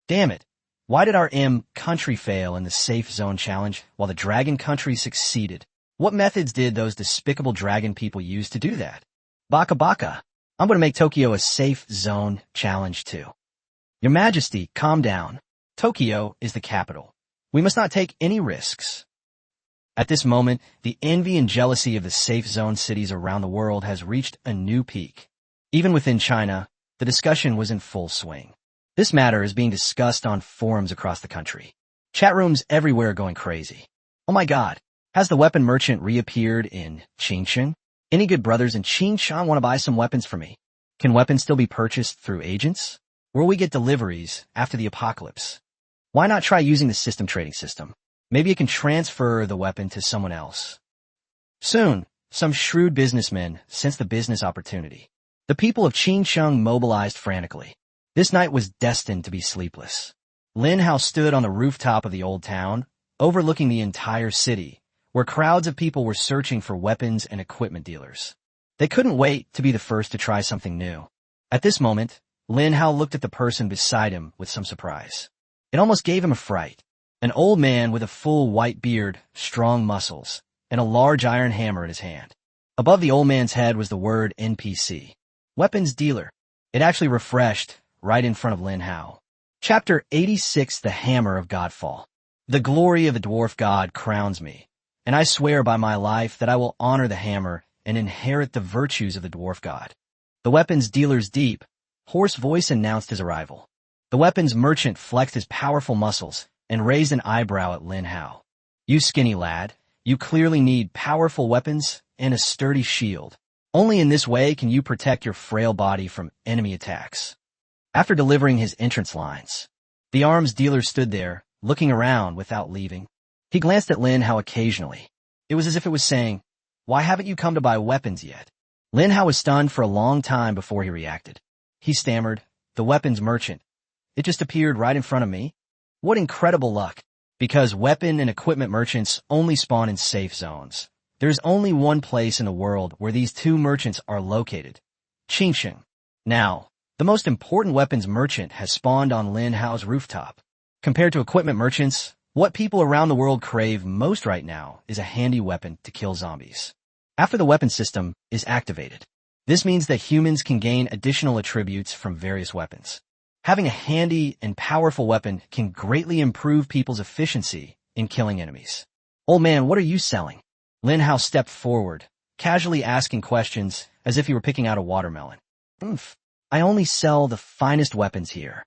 Damn it, why did our country fail in the safe zone challenge while the dragon country succeeded? What methods did those despicable dragon people use to do that? Baka baka. I'm going to make Tokyo a safe zone challenge too. Your Majesty, calm down. Tokyo is the capital. We must not take any risks. At this moment, the envy and jealousy of the safe zone cities around the world has reached a new peak. Even within China, the discussion was in full swing. This matter is being discussed on forums across the country. Chat rooms everywhere are going crazy. Oh my god, has the weapon merchant reappeared in Qingshan? Any good brothers in Qingshan want to buy some weapons for me? Can weapons still be purchased through agents? Will we get deliveries after the apocalypse? Why not try using the system trading system? Maybe it can transfer the weapon to someone else. Soon, some shrewd businessmen sensed the business opportunity. The people of Qingshan mobilized frantically. This night was destined to be sleepless. Lin Hao stood on the rooftop of the old town, overlooking the entire city, where crowds of people were searching for weapons and equipment dealers. They couldn't wait to be the first to try something new. At this moment, Lin Hao looked at the person beside him with some surprise. It almost gave him a fright. An old man with a full white beard, strong muscles, and a large iron hammer in his hand. Above the old man's head was the word NPC. Weapons dealer. It actually refreshed right in front of Lin Hao. Chapter 86, The Hammer of Godfall. The glory of the dwarf god crowns me, and I swear by my life that I will honor the hammer and inherit the virtues of the dwarf god. The weapons dealer's deep, hoarse voice announced his arrival. The weapons merchant flexed his powerful muscles and raised an eyebrow at Lin Hao. You skinny lad, you clearly need powerful weapons and a sturdy shield. Only in this way can you protect your frail body from enemy attacks. After delivering his entrance lines, the arms dealer stood there, looking around without leaving. He glanced at Lin Hao occasionally. It was as if it was saying, "Why haven't you come to buy weapons yet?" Lin Hao was stunned for a long time before he reacted. He stammered, "The weapons merchant. It just appeared right in front of me? What incredible luck." Because weapon and equipment merchants only spawn in safe zones. There's only one place in the world where these two merchants are located. Qingshan. Now, the most important weapons merchant has spawned on Lin Hao's rooftop. Compared to equipment merchants, what people around the world crave most right now is a handy weapon to kill zombies. After the weapon system is activated, this means that humans can gain additional attributes from various weapons. Having a handy and powerful weapon can greatly improve people's efficiency in killing enemies. "Old man, what are you selling?" Lin Hao stepped forward, casually asking questions as if he were picking out a watermelon. I only sell the finest weapons here."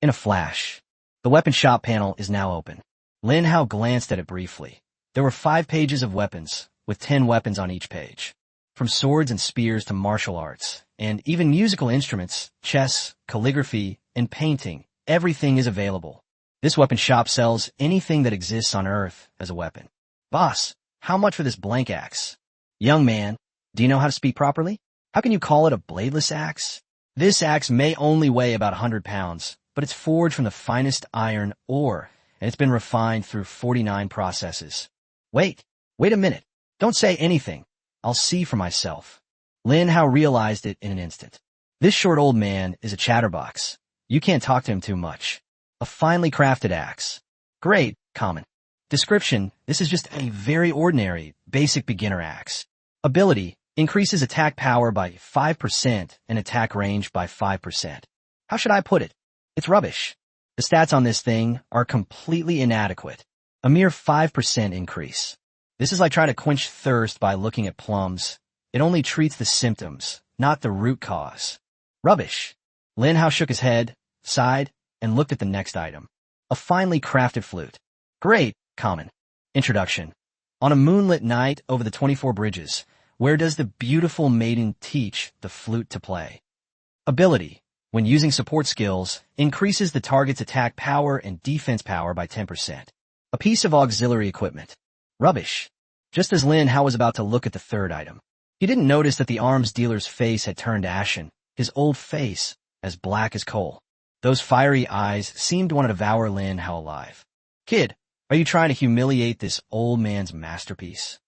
In a flash, the weapon shop panel is now open. Lin Hao glanced at it briefly. There were 5 pages of weapons, with 10 weapons on each page. From swords and spears to martial arts, and even musical instruments, chess, calligraphy, and painting, everything is available. This weapon shop sells anything that exists on Earth as a weapon. "Boss, how much for this blank axe?" "Young man, do you know how to speak properly? How can you call it a bladeless axe? This axe may only weigh about 100 pounds, but it's forged from the finest iron ore, and it's been refined through 49 processes." Wait a minute. Don't say anything. I'll see for myself." Lin Hao realized it in an instant. This short old man is a chatterbox. You can't talk to him too much. A finely crafted axe. Great, common. Description: this is just a very ordinary, basic beginner axe. Ability: increases attack power by 5% and attack range by 5%. How should I put it? It's rubbish. The stats on this thing are completely inadequate. A mere 5% increase. This is like trying to quench thirst by looking at plums. It only treats the symptoms, not the root cause. Rubbish. Lin Hao shook his head, sighed, and looked at the next item. A finely crafted flute. Great, common. Introduction. On a moonlit night over the 24 bridges, where does the beautiful maiden teach the flute to play? Ability: when using support skills, increases the target's attack power and defense power by 10%. A piece of auxiliary equipment. Rubbish. Just as Lin Hao was about to look at the third item, he didn't notice that the arms dealer's face had turned ashen, his old face as black as coal. Those fiery eyes seemed to want to devour Lin Hao alive. "Kid, are you trying to humiliate this old man's masterpiece?"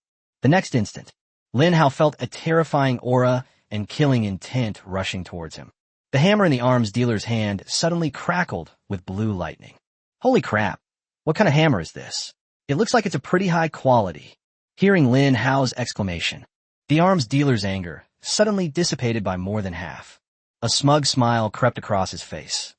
The next instant, Lin Hao felt a terrifying aura and killing intent rushing towards him. The hammer in the arms dealer's hand suddenly crackled with blue lightning. Holy crap! What kind of hammer is this? It looks like it's a pretty high quality. Hearing Lin Hao's exclamation, the arms dealer's anger suddenly dissipated by more than half. A smug smile crept across his face.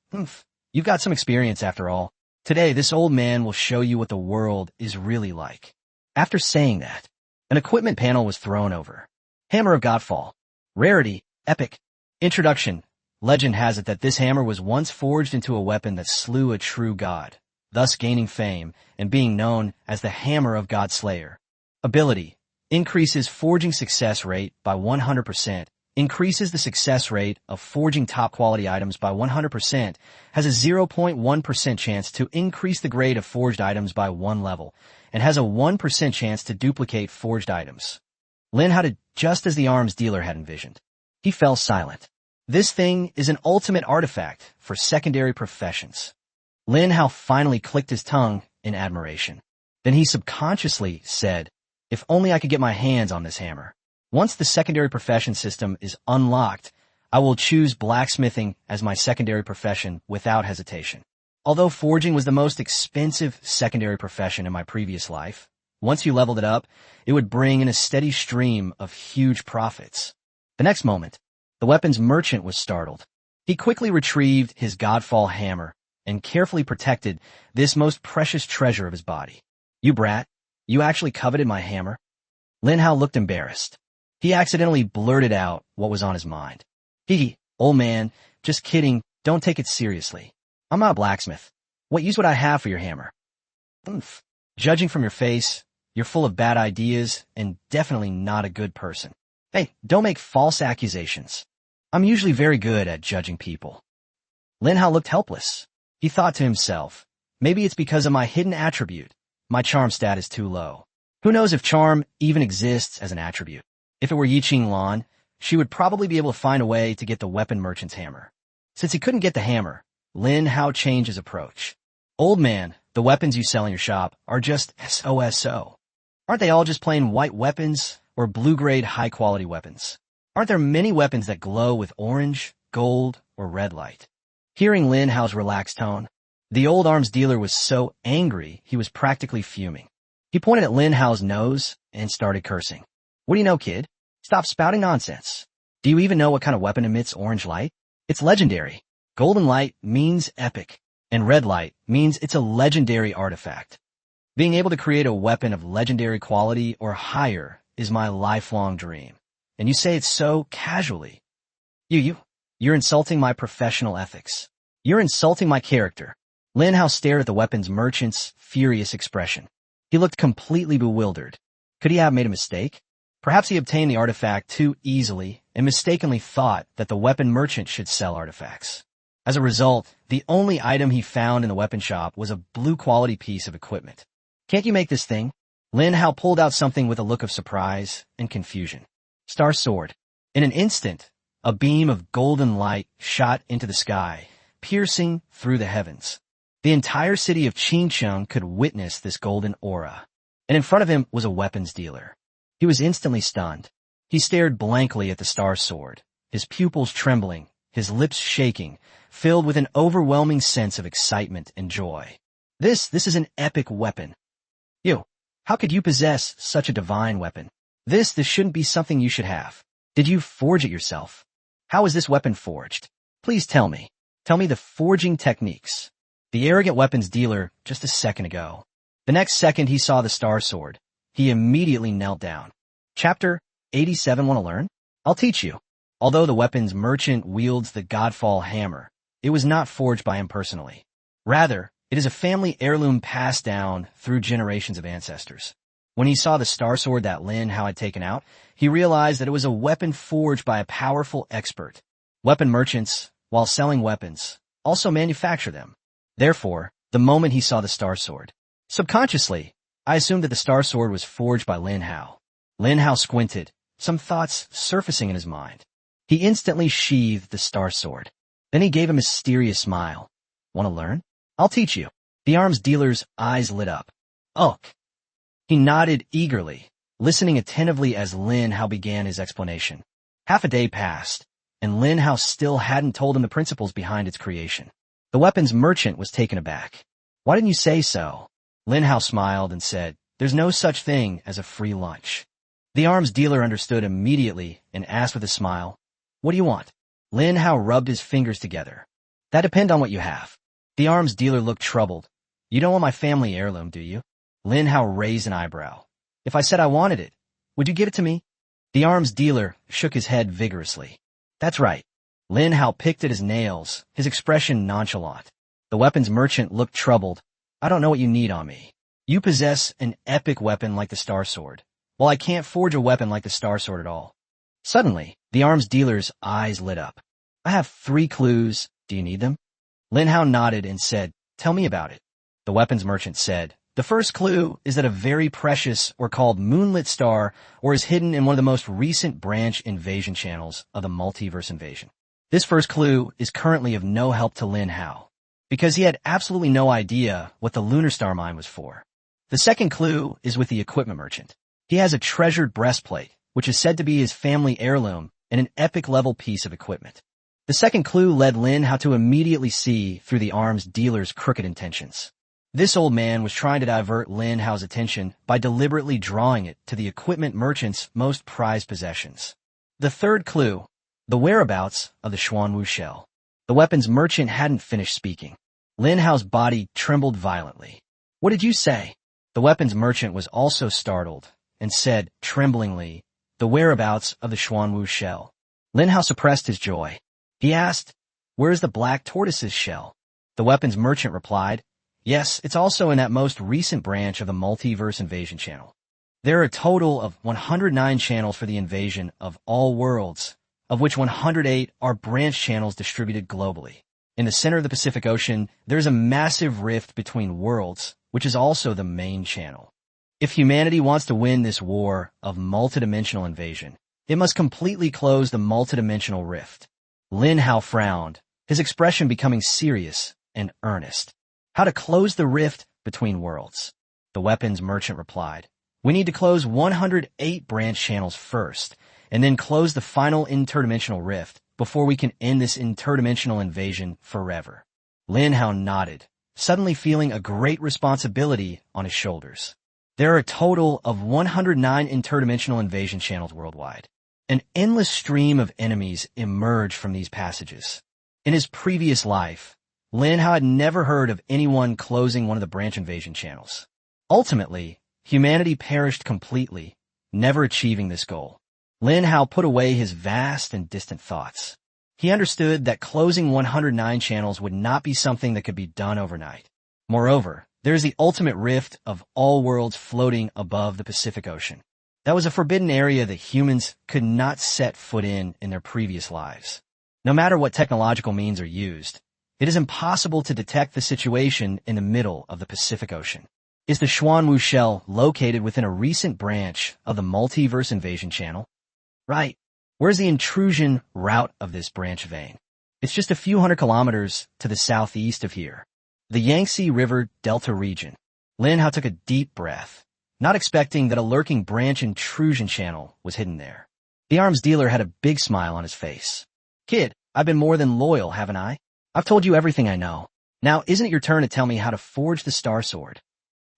You've got some experience after all. Today, this old man will show you what the world is really like. After saying that, an equipment panel was thrown over. Hammer of Godfall. Rarity, epic. Introduction. Legend has it that this hammer was once forged into a weapon that slew a true god. thus gaining fame and being known as the Hammer of God Slayer. Ability: increases forging success rate by 100%, increases the success rate of forging top-quality items by 100%, has a 0.1% chance to increase the grade of forged items by 1 level, and has a 1% chance to duplicate forged items. Lin Hao did just as the arms dealer had envisioned. He fell silent. This thing is an ultimate artifact for secondary professions. Lin Hao finally clicked his tongue in admiration. Then he subconsciously said, "If only I could get my hands on this hammer. Once the secondary profession system is unlocked, I will choose blacksmithing as my secondary profession without hesitation." Although forging was the most expensive secondary profession in my previous life, once you leveled it up, it would bring in a steady stream of huge profits. The next moment, the weapons merchant was startled. He quickly retrieved his Godfall hammer and carefully protected this most precious treasure of his body. "You brat, you actually coveted my hammer?" Lin Hao looked embarrassed. He accidentally blurted out what was on his mind. "Hee, old man, just kidding, don't take it seriously. I'm not a blacksmith. What use would I have for your hammer?" "Oomph. Judging from your face, you're full of bad ideas and definitely not a good person. Hey, don't make false accusations. I'm usually very good at judging people." Lin Hao looked helpless. He thought to himself, maybe it's because of my hidden attribute. My charm stat is too low. Who knows if charm even exists as an attribute? If it were Yiqing Lan, she would probably be able to find a way to get the weapon merchant's hammer. Since he couldn't get the hammer, Lin Hao changed his approach. "Old man, the weapons you sell in your shop are just SOSO. Aren't they all just plain white weapons or blue-grade high-quality weapons? Aren't there many weapons that glow with orange, gold, or red light?" Hearing Lin Hao's relaxed tone, the old arms dealer was so angry he was practically fuming. He pointed at Lin Hao's nose and started cursing. "What do you know, kid? Stop spouting nonsense. Do you even know what kind of weapon emits orange light? It's legendary. Golden light means epic, and red light means it's a legendary artifact. Being able to create a weapon of legendary quality or higher is my lifelong dream. And you say it so casually. You're insulting my professional ethics. You're insulting my character." Lin Hao stared at the weapons merchant's furious expression. He looked completely bewildered. Could he have made a mistake? Perhaps he obtained the artifact too easily and mistakenly thought that the weapon merchant should sell artifacts. As a result, the only item he found in the weapon shop was a blue-quality piece of equipment. "Can't you make this thing?" Lin Hao pulled out something with a look of surprise and confusion. Star sword. In an instant, a beam of golden light shot into the sky, piercing through the heavens. The entire city of Qingcheng could witness this golden aura. And in front of him was a weapons dealer. He was instantly stunned. He stared blankly at the star sword, his pupils trembling, his lips shaking, filled with an overwhelming sense of excitement and joy. This is an epic weapon. How could you possess such a divine weapon? This shouldn't be something you should have. Did you forge it yourself? How is this weapon forged? Please tell me. Tell me the forging techniques. The arrogant weapons dealer just a second ago. The next second he saw the star sword, he immediately knelt down. Chapter 87 Want to learn? I'll teach you. Although the weapons merchant wields the Godfall hammer, it was not forged by him personally. Rather, it is a family heirloom passed down through generations of ancestors. When he saw the star sword that Lin Hao had taken out, he realized that it was a weapon forged by a powerful expert. Weapon merchants, while selling weapons, also manufacture them. Therefore, the moment he saw the star sword, subconsciously, I assumed that the star sword was forged by Lin Hao. Lin Hao squinted, some thoughts surfacing in his mind. He instantly sheathed the star sword. Then he gave a mysterious smile. "Want to learn? I'll teach you." The arms dealer's eyes lit up. "Ugh." He nodded eagerly, listening attentively as Lin Hao began his explanation. Half a day passed, and Lin Hao still hadn't told him the principles behind its creation. The weapons merchant was taken aback. "Why didn't you say so?" Lin Hao smiled and said, "There's no such thing as a free lunch." The arms dealer understood immediately and asked with a smile, "What do you want?" Lin Hao rubbed his fingers together. "That depends on what you have." The arms dealer looked troubled. "You don't want my family heirloom, do you?" Lin Hao raised an eyebrow. "If I said I wanted it, would you give it to me?" The arms dealer shook his head vigorously. "That's right." Lin Hao picked at his nails, his expression nonchalant. The weapons merchant looked troubled. I don't know what you need on me. You possess an epic weapon like the Star Sword, while I can't forge a weapon like the Star Sword at all. Suddenly, the arms dealer's eyes lit up. I have 3 clues. Do you need them? Lin Hao nodded and said, tell me about it. The weapons merchant said, the first clue is that a very precious or called moonlit star or is hidden in one of the most recent branch invasion channels of the multiverse invasion. This first clue is currently of no help to Lin Hao, because he had absolutely no idea what the lunar star mine was for. The second clue is with the equipment merchant. He has a treasured breastplate, which is said to be his family heirloom and an epic level piece of equipment. The second clue led Lin Hao to immediately see through the arms dealer's crooked intentions. This old man was trying to divert Lin Hao's attention by deliberately drawing it to the equipment merchant's most prized possessions. The third clue, the whereabouts of the Xuanwu shell. The weapons merchant hadn't finished speaking. Lin Hao's body trembled violently. What did you say? The weapons merchant was also startled and said, tremblingly, the whereabouts of the Xuanwu shell. Lin Hao suppressed his joy. He asked, where is the black tortoise's shell? The weapons merchant replied, yes, it's also in that most recent branch of the multiverse invasion channel. There are a total of 109 channels for the invasion of all worlds, of which 108 are branch channels distributed globally. In the center of the Pacific Ocean, there's a massive rift between worlds, which is also the main channel. If humanity wants to win this war of multidimensional invasion, it must completely close the multidimensional rift. Lin Hao frowned, his expression becoming serious and earnest. How to close the rift between worlds? The weapons merchant replied, we need to close 108 branch channels first, and then close the final interdimensional rift before we can end this interdimensional invasion forever. Lin Hao nodded, suddenly feeling a great responsibility on his shoulders. There are a total of 109 interdimensional invasion channels worldwide. An endless stream of enemies emerged from these passages. In his previous life, Lin Hao had never heard of anyone closing one of the branch invasion channels. Ultimately, humanity perished completely, never achieving this goal. Lin Hao put away his vast and distant thoughts. He understood that closing 109 channels would not be something that could be done overnight. Moreover, there is the ultimate rift of all worlds floating above the Pacific Ocean. That was a forbidden area that humans could not set foot in their previous lives. No matter what technological means are used, it is impossible to detect the situation in the middle of the Pacific Ocean. Is the Xuanwu shell located within a recent branch of the multiverse invasion channel? Right. Where's the intrusion route of this branch vein? It's just a few hundred kilometers to the southeast of here. The Yangtze River Delta region. Lin Hao took a deep breath, not expecting that a lurking branch intrusion channel was hidden there. The arms dealer had a big smile on his face. Kid, I've been more than loyal, haven't I? I've told you everything I know. Now, isn't it your turn to tell me how to forge the Star Sword?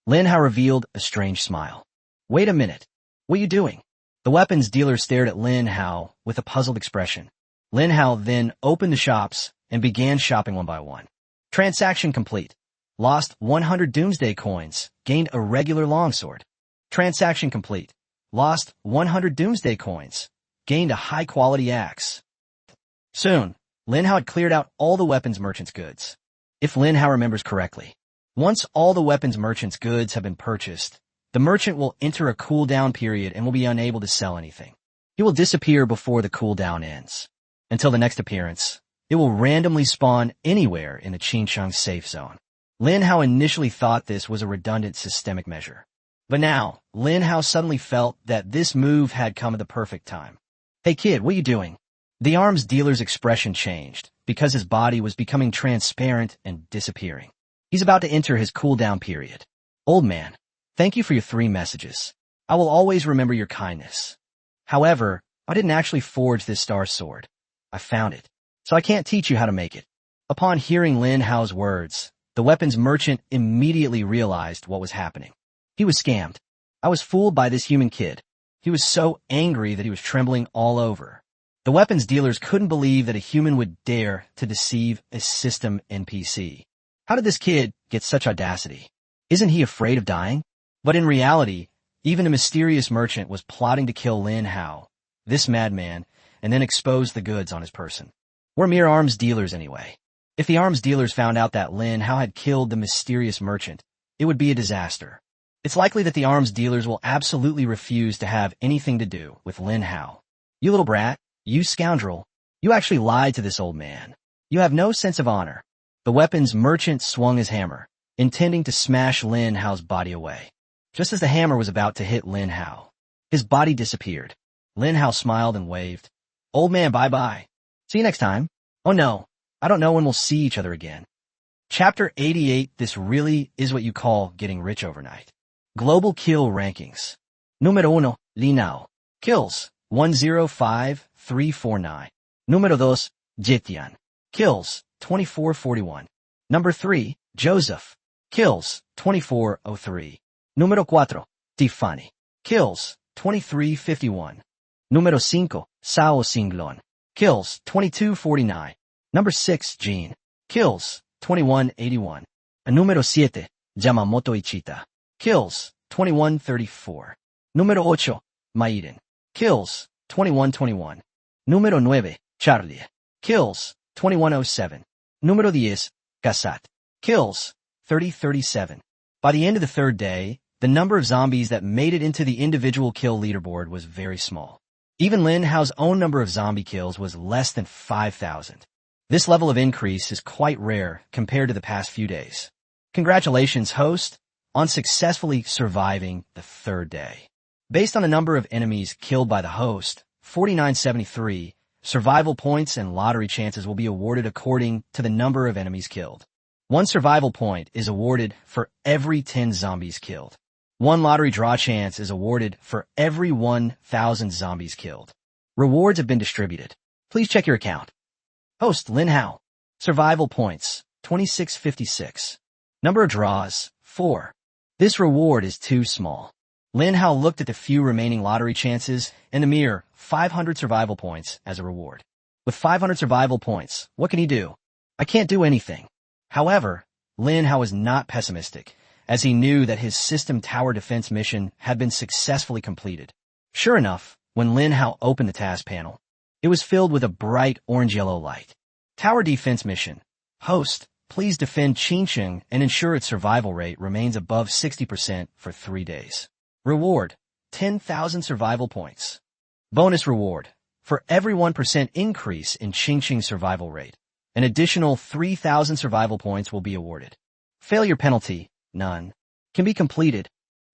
Lin Hao revealed a strange smile. Wait a minute. What are you doing? The weapons dealer stared at Lin Hao with a puzzled expression. Lin Hao then opened the shops and began shopping one by one. Transaction complete. Lost 100 Doomsday coins. Gained a regular longsword. Transaction complete. Lost 100 Doomsday coins. Gained a high-quality axe. Soon, Lin Hao had cleared out all the weapons merchant's goods. If Lin Hao remembers correctly, once all the weapons merchant's goods have been purchased, the merchant will enter a cooldown period and will be unable to sell anything. He will disappear before the cooldown ends. Until the next appearance, it will randomly spawn anywhere in the Qingsheng safe zone. Lin Hao initially thought this was a redundant systemic measure. But now, Lin Hao suddenly felt that this move had come at the perfect time. Hey kid, what are you doing? The arms dealer's expression changed, because his body was becoming transparent and disappearing. He's about to enter his cooldown period. Old man, thank you for your 3 messages. I will always remember your kindness. However, I didn't actually forge this star sword. I found it, so I can't teach you how to make it. Upon hearing Lin Hao's words, the weapons merchant immediately realized what was happening. He was scammed. I was fooled by this human kid. He was so angry that he was trembling all over. The weapons dealers couldn't believe that a human would dare to deceive a system NPC. How did this kid get such audacity? Isn't he afraid of dying? But in reality, even a mysterious merchant was plotting to kill Lin Hao, this madman, and then expose the goods on his person. We're mere arms dealers anyway. If the arms dealers found out that Lin Hao had killed the mysterious merchant, it would be a disaster. It's likely that the arms dealers will absolutely refuse to have anything to do with Lin Hao. You little brat, you scoundrel, you actually lied to this old man. You have no sense of honor. The weapons merchant swung his hammer, intending to smash Lin Hao's body away. Just as the hammer was about to hit Lin Hao, his body disappeared. Lin Hao smiled and waved. Old man, bye-bye. See you next time. Oh no, I don't know when we'll see each other again. Chapter 88. This really is what you call getting rich overnight. Global kill rankings. Número 1, Lin Hao. Kills, 105,349. Número 2, Jitian. Kills, 2441. Number 3, Joseph. Kills, 2403. Número 4, Tiffany. Kills, 2351. Número 5, Sao Singlon. Kills, 2249. Number 6, Jean. Kills, 2181. Número 7, Yamamoto Ichita. Kills, 2134. Número 8, Maiden. Kills, 2121. Número 9, Charlie. Kills, 2107. Número 10, Kasat. Kills, 3037. By the end of the third day, the number of zombies that made it into the individual kill leaderboard was very small. Even Lin Hao's own number of zombie kills was less than 5,000. This level of increase is quite rare compared to the past few days. Congratulations, host, on successfully surviving the third day. Based on the number of enemies killed by the host, 4973, survival points and lottery chances will be awarded according to the number of enemies killed. 1 survival point is awarded for every 10 zombies killed. 1 lottery draw chance is awarded for every 1,000 zombies killed. Rewards have been distributed. Please check your account. Host Lin Hao. Survival points, 2656. Number of draws, 4. This reward is too small. Lin Hao looked at the few remaining lottery chances and the mere 500 survival points as a reward. With 500 survival points, what can he do? I can't do anything. However, Lin Hao was not pessimistic, as he knew that his system tower defense mission had been successfully completed. Sure enough, when Lin Hao opened the task panel, it was filled with a bright orange-yellow light. Tower defense mission. Host, please defend Qingcheng and ensure its survival rate remains above 60% for 3 days. Reward, 10,000 survival points. Bonus reward, for every 1% increase in Qingcheng's survival rate, an additional 3,000 survival points will be awarded. Failure penalty, none. Can be completed.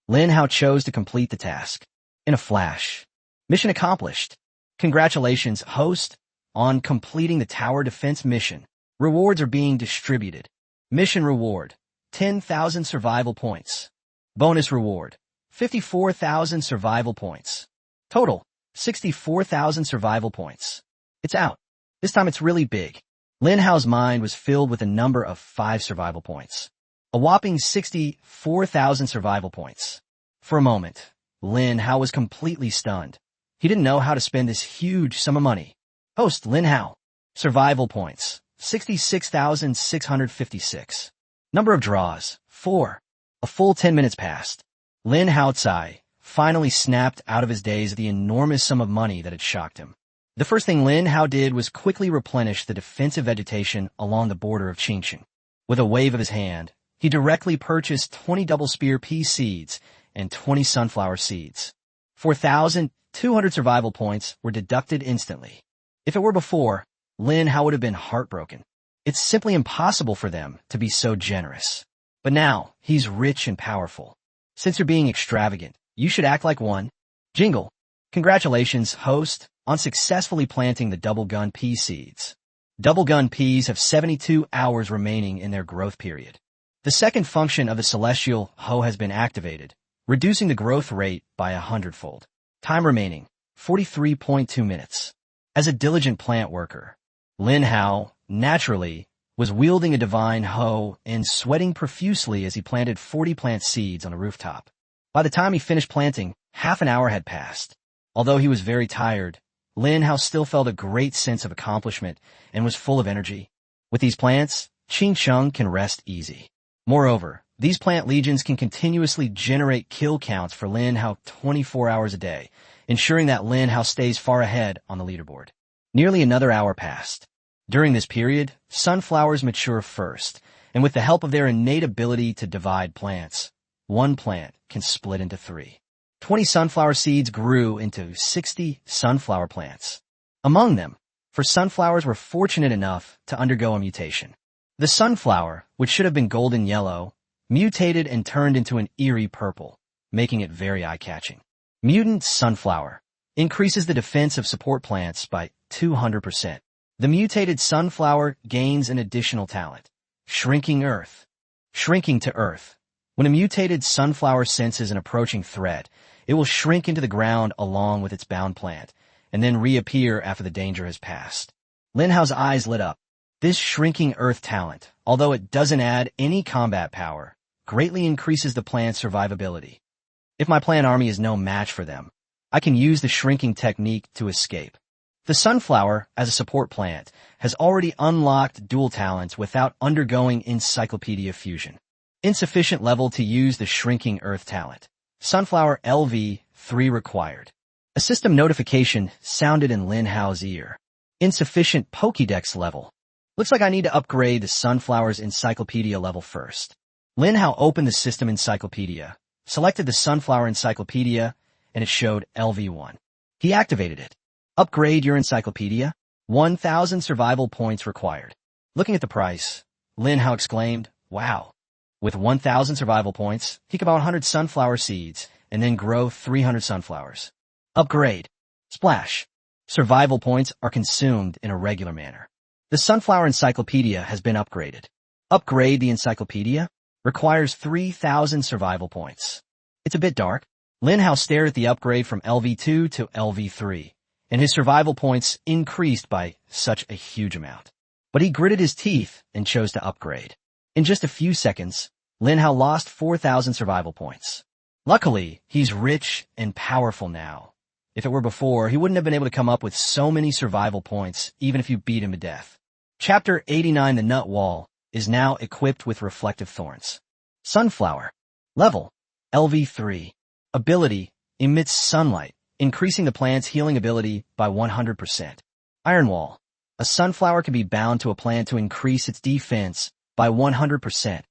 Lin Hao chose to complete the task. In a flash. Mission accomplished. Congratulations, host, on completing the tower defense mission. Rewards are being distributed. Mission reward, 10,000 survival points. Bonus reward, 54,000 survival points. Total, 64,000 survival points. It's out. This time it's really big. Lin Hao's mind was filled with a number of 5 survival points. A whopping 64,000 survival points. For a moment, Lin Hao was completely stunned. He didn't know how to spend this huge sum of money. Host Lin Hao. Survival points, 66,656. Number of draws, 4. A full 10 minutes passed. Lin Hao Tsai finally snapped out of his daze at the enormous sum of money that had shocked him. The first thing Lin Hao did was quickly replenish the defensive vegetation along the border of Qingcheng. With a wave of his hand, he directly purchased 20 double spear pea seeds and 20 sunflower seeds. 4,200 survival points were deducted instantly. If it were before, Lin Hao would have been heartbroken. It's simply impossible for them to be so generous. But now, he's rich and powerful. Since you're being extravagant, you should act like one. Jingle. Congratulations, host, on successfully planting the double gun pea seeds. Double gun peas have 72 hours remaining in their growth period. The second function of the celestial hoe has been activated, reducing the growth rate by 100-fold. Time remaining, 43.2 minutes. As a diligent plant worker, Lin Hao, naturally, was wielding a divine hoe and sweating profusely as he planted 40 plant seeds on a rooftop. By the time he finished planting, half an hour had passed. Although he was very tired, Lin Hao still felt a great sense of accomplishment and was full of energy. With these plants, Qingcheng can rest easy. Moreover, these plant legions can continuously generate kill counts for Lin Hao 24 hours a day, ensuring that Lin Hao stays far ahead on the leaderboard. Nearly another hour passed. During this period, sunflowers mature first, and with the help of their innate ability to divide plants, one plant can split into 3. 20 sunflower seeds grew into 60 sunflower plants. Among them, for sunflowers were fortunate enough to undergo a mutation. The sunflower, which should have been golden yellow, mutated and turned into an eerie purple, making it very eye-catching. Mutant sunflower increases the defense of support plants by 200%. The mutated sunflower gains an additional talent, shrinking earth. Shrinking to earth. When a mutated sunflower senses an approaching threat, it will shrink into the ground along with its bound plant, and then reappear after the danger has passed. Linhao's eyes lit up. This shrinking earth talent, although it doesn't add any combat power, greatly increases the plant's survivability. If my plant army is no match for them, I can use the shrinking technique to escape. The sunflower, as a support plant, has already unlocked dual talents without undergoing encyclopedia fusion. Insufficient level to use the shrinking earth talent. Sunflower LV3 required. A system notification sounded in Linhao's ear. Insufficient Pokédex level. Looks like I need to upgrade the sunflower's encyclopedia level first. Linhao opened the system encyclopedia, selected the sunflower encyclopedia, and it showed LV1. He activated it. Upgrade your encyclopedia. 1,000 survival points required. Looking at the price, Linhao exclaimed, wow. With 1,000 survival points, he could buy 100 sunflower seeds and then grow 300 sunflowers. Upgrade. Splash. Survival points are consumed in a regular manner. The sunflower encyclopedia has been upgraded. Upgrade the encyclopedia requires 3,000 survival points. It's a bit dark. Linhao stared at the upgrade from LV2 to LV3, and his survival points increased by such a huge amount. But he gritted his teeth and chose to upgrade. In just a few seconds, Linhao lost 4,000 survival points. Luckily, he's rich and powerful now. If it were before, he wouldn't have been able to come up with so many survival points, even if you beat him to death. Chapter 89, The Nut Wall, is now equipped with reflective thorns. Sunflower. Level. LV3. Ability. Emits sunlight, increasing the plant's healing ability by 100%. Iron Wall. A sunflower can be bound to a plant to increase its defense by 100%.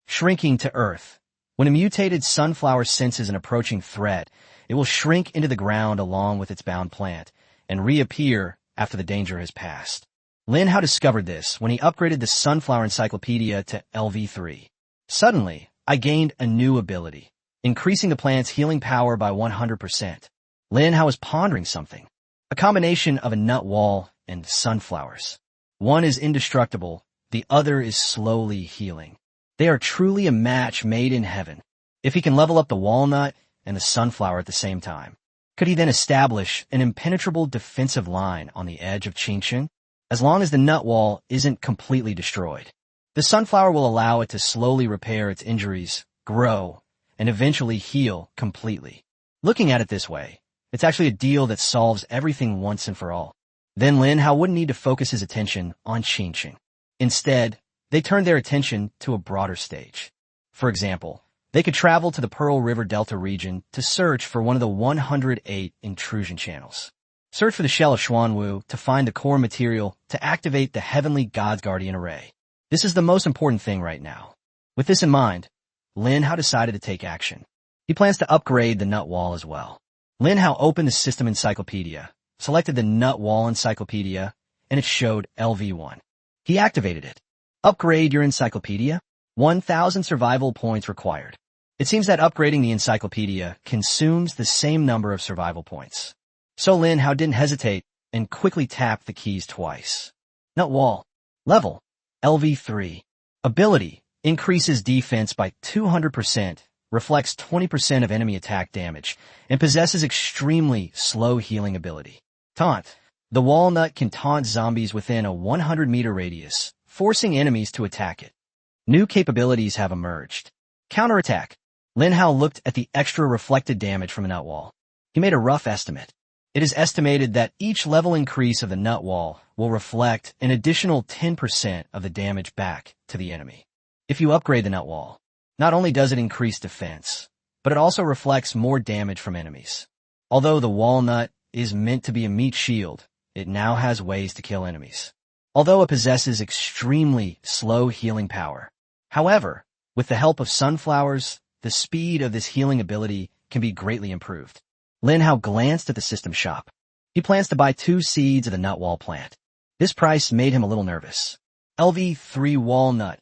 Shrinking to earth. When a mutated sunflower senses an approaching threat, it will shrink into the ground along with its bound plant and reappear after the danger has passed. Linhao discovered this when he upgraded the sunflower encyclopedia to LV3. Suddenly, I gained a new ability, increasing the plant's healing power by 100%. Linhao was pondering something. A combination of a nut wall and sunflowers. One is indestructible, the other is slowly healing. They are truly a match made in heaven. If he can level up the walnut and the sunflower at the same time, could he then establish an impenetrable defensive line on the edge of Qingqing? As long as the nut wall isn't completely destroyed, the sunflower will allow it to slowly repair its injuries, grow, and eventually heal completely. Looking at it this way, it's actually a deal that solves everything once and for all. Then Linhao wouldn't need to focus his attention on Qingqing. Instead, they turned their attention to a broader stage. For example, they could travel to the Pearl River Delta region to search for one of the 108 intrusion channels. Search for the shell of Xuanwu to find the core material to activate the Heavenly God's Guardian Array. This is the most important thing right now. With this in mind, Linhao decided to take action. He plans to upgrade the nut wall as well. Linhao opened the system encyclopedia, selected the nut wall encyclopedia, and it showed LV1. He activated it. Upgrade your encyclopedia. 1,000 survival points required. It seems that upgrading the encyclopedia consumes the same number of survival points. So Linhao didn't hesitate and quickly tapped the keys twice. Nut wall. Level. LV3. Ability. Increases defense by 200%, reflects 20% of enemy attack damage, and possesses extremely slow healing ability. Taunt. The walnut can taunt zombies within a 100-meter radius, forcing enemies to attack it. New capabilities have emerged. Counterattack. Linhao looked at the extra reflected damage from the nut wall. He made a rough estimate. It is estimated that each level increase of the nut wall will reflect an additional 10% of the damage back to the enemy. If you upgrade the nut wall, not only does it increase defense, but it also reflects more damage from enemies. Although the walnut is meant to be a meat shield, it now has ways to kill enemies. Although it possesses extremely slow healing power, However, with the help of sunflowers, the speed of this healing ability can be greatly improved. Lin Hao glanced at the system shop. He plans to buy 2 seeds of the nut wall plant. This price made him a little nervous. LV3 walnut,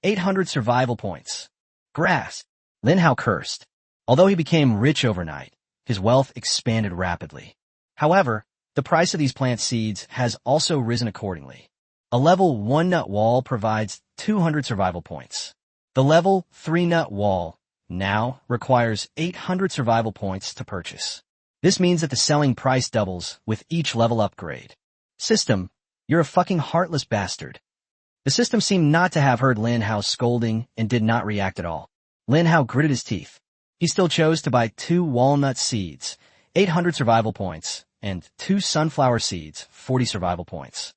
800 survival points. Grass. Lin Hao cursed. Although he became rich overnight, his wealth expanded rapidly. However, the price of these plant seeds has also risen accordingly. A level 1 nut wall provides 200 survival points. The level 3 nut wall now requires 800 survival points to purchase. This means that the selling price doubles with each level upgrade. System, you're a fucking heartless bastard. The system seemed not to have heard Lin Hao's scolding and did not react at all. Lin Hao gritted his teeth. He still chose to buy 2 walnut seeds, 800 survival points, and 2 sunflower seeds, 40 survival points.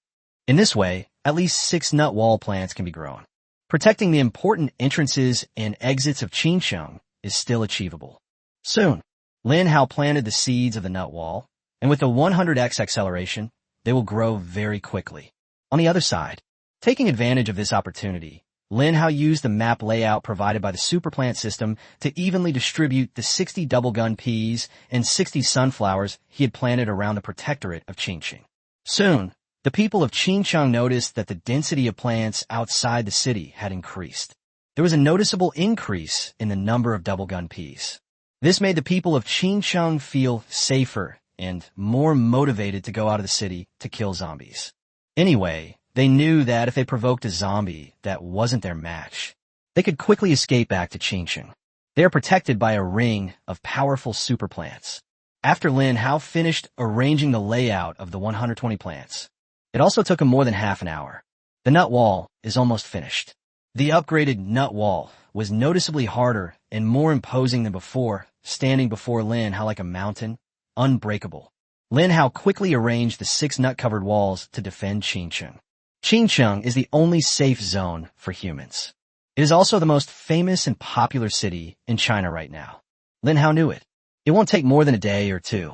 In this way, at least 6 nut wall plants can be grown. Protecting the important entrances and exits of Qincheng is still achievable. Soon, Lin Hao planted the seeds of the nut wall, and with the 100x acceleration, they will grow very quickly. On the other side, taking advantage of this opportunity, Lin Hao used the map layout provided by the superplant system to evenly distribute the 60 double-gun peas and 60 sunflowers he had planted around the protectorate of Qincheng. Soon, the people of Qincheng noticed that the density of plants outside the city had increased. There was a noticeable increase in the number of double-gun peas. This made the people of Qincheng feel safer and more motivated to go out of the city to kill zombies. Anyway, they knew that if they provoked a zombie that wasn't their match, they could quickly escape back to Qincheng. They are protected by a ring of powerful super plants. After Lin Hao finished arranging the layout of the 120 plants, it also took him more than half an hour. The nut wall is almost finished. The upgraded nut wall was noticeably harder and more imposing than before, standing before Lin Hao like a mountain, unbreakable. Lin Hao quickly arranged the 6 nut-covered walls to defend Qincheng. Qincheng is the only safe zone for humans. It is also the most famous and popular city in China right now. Lin Hao knew it. It won't take more than a day or 2.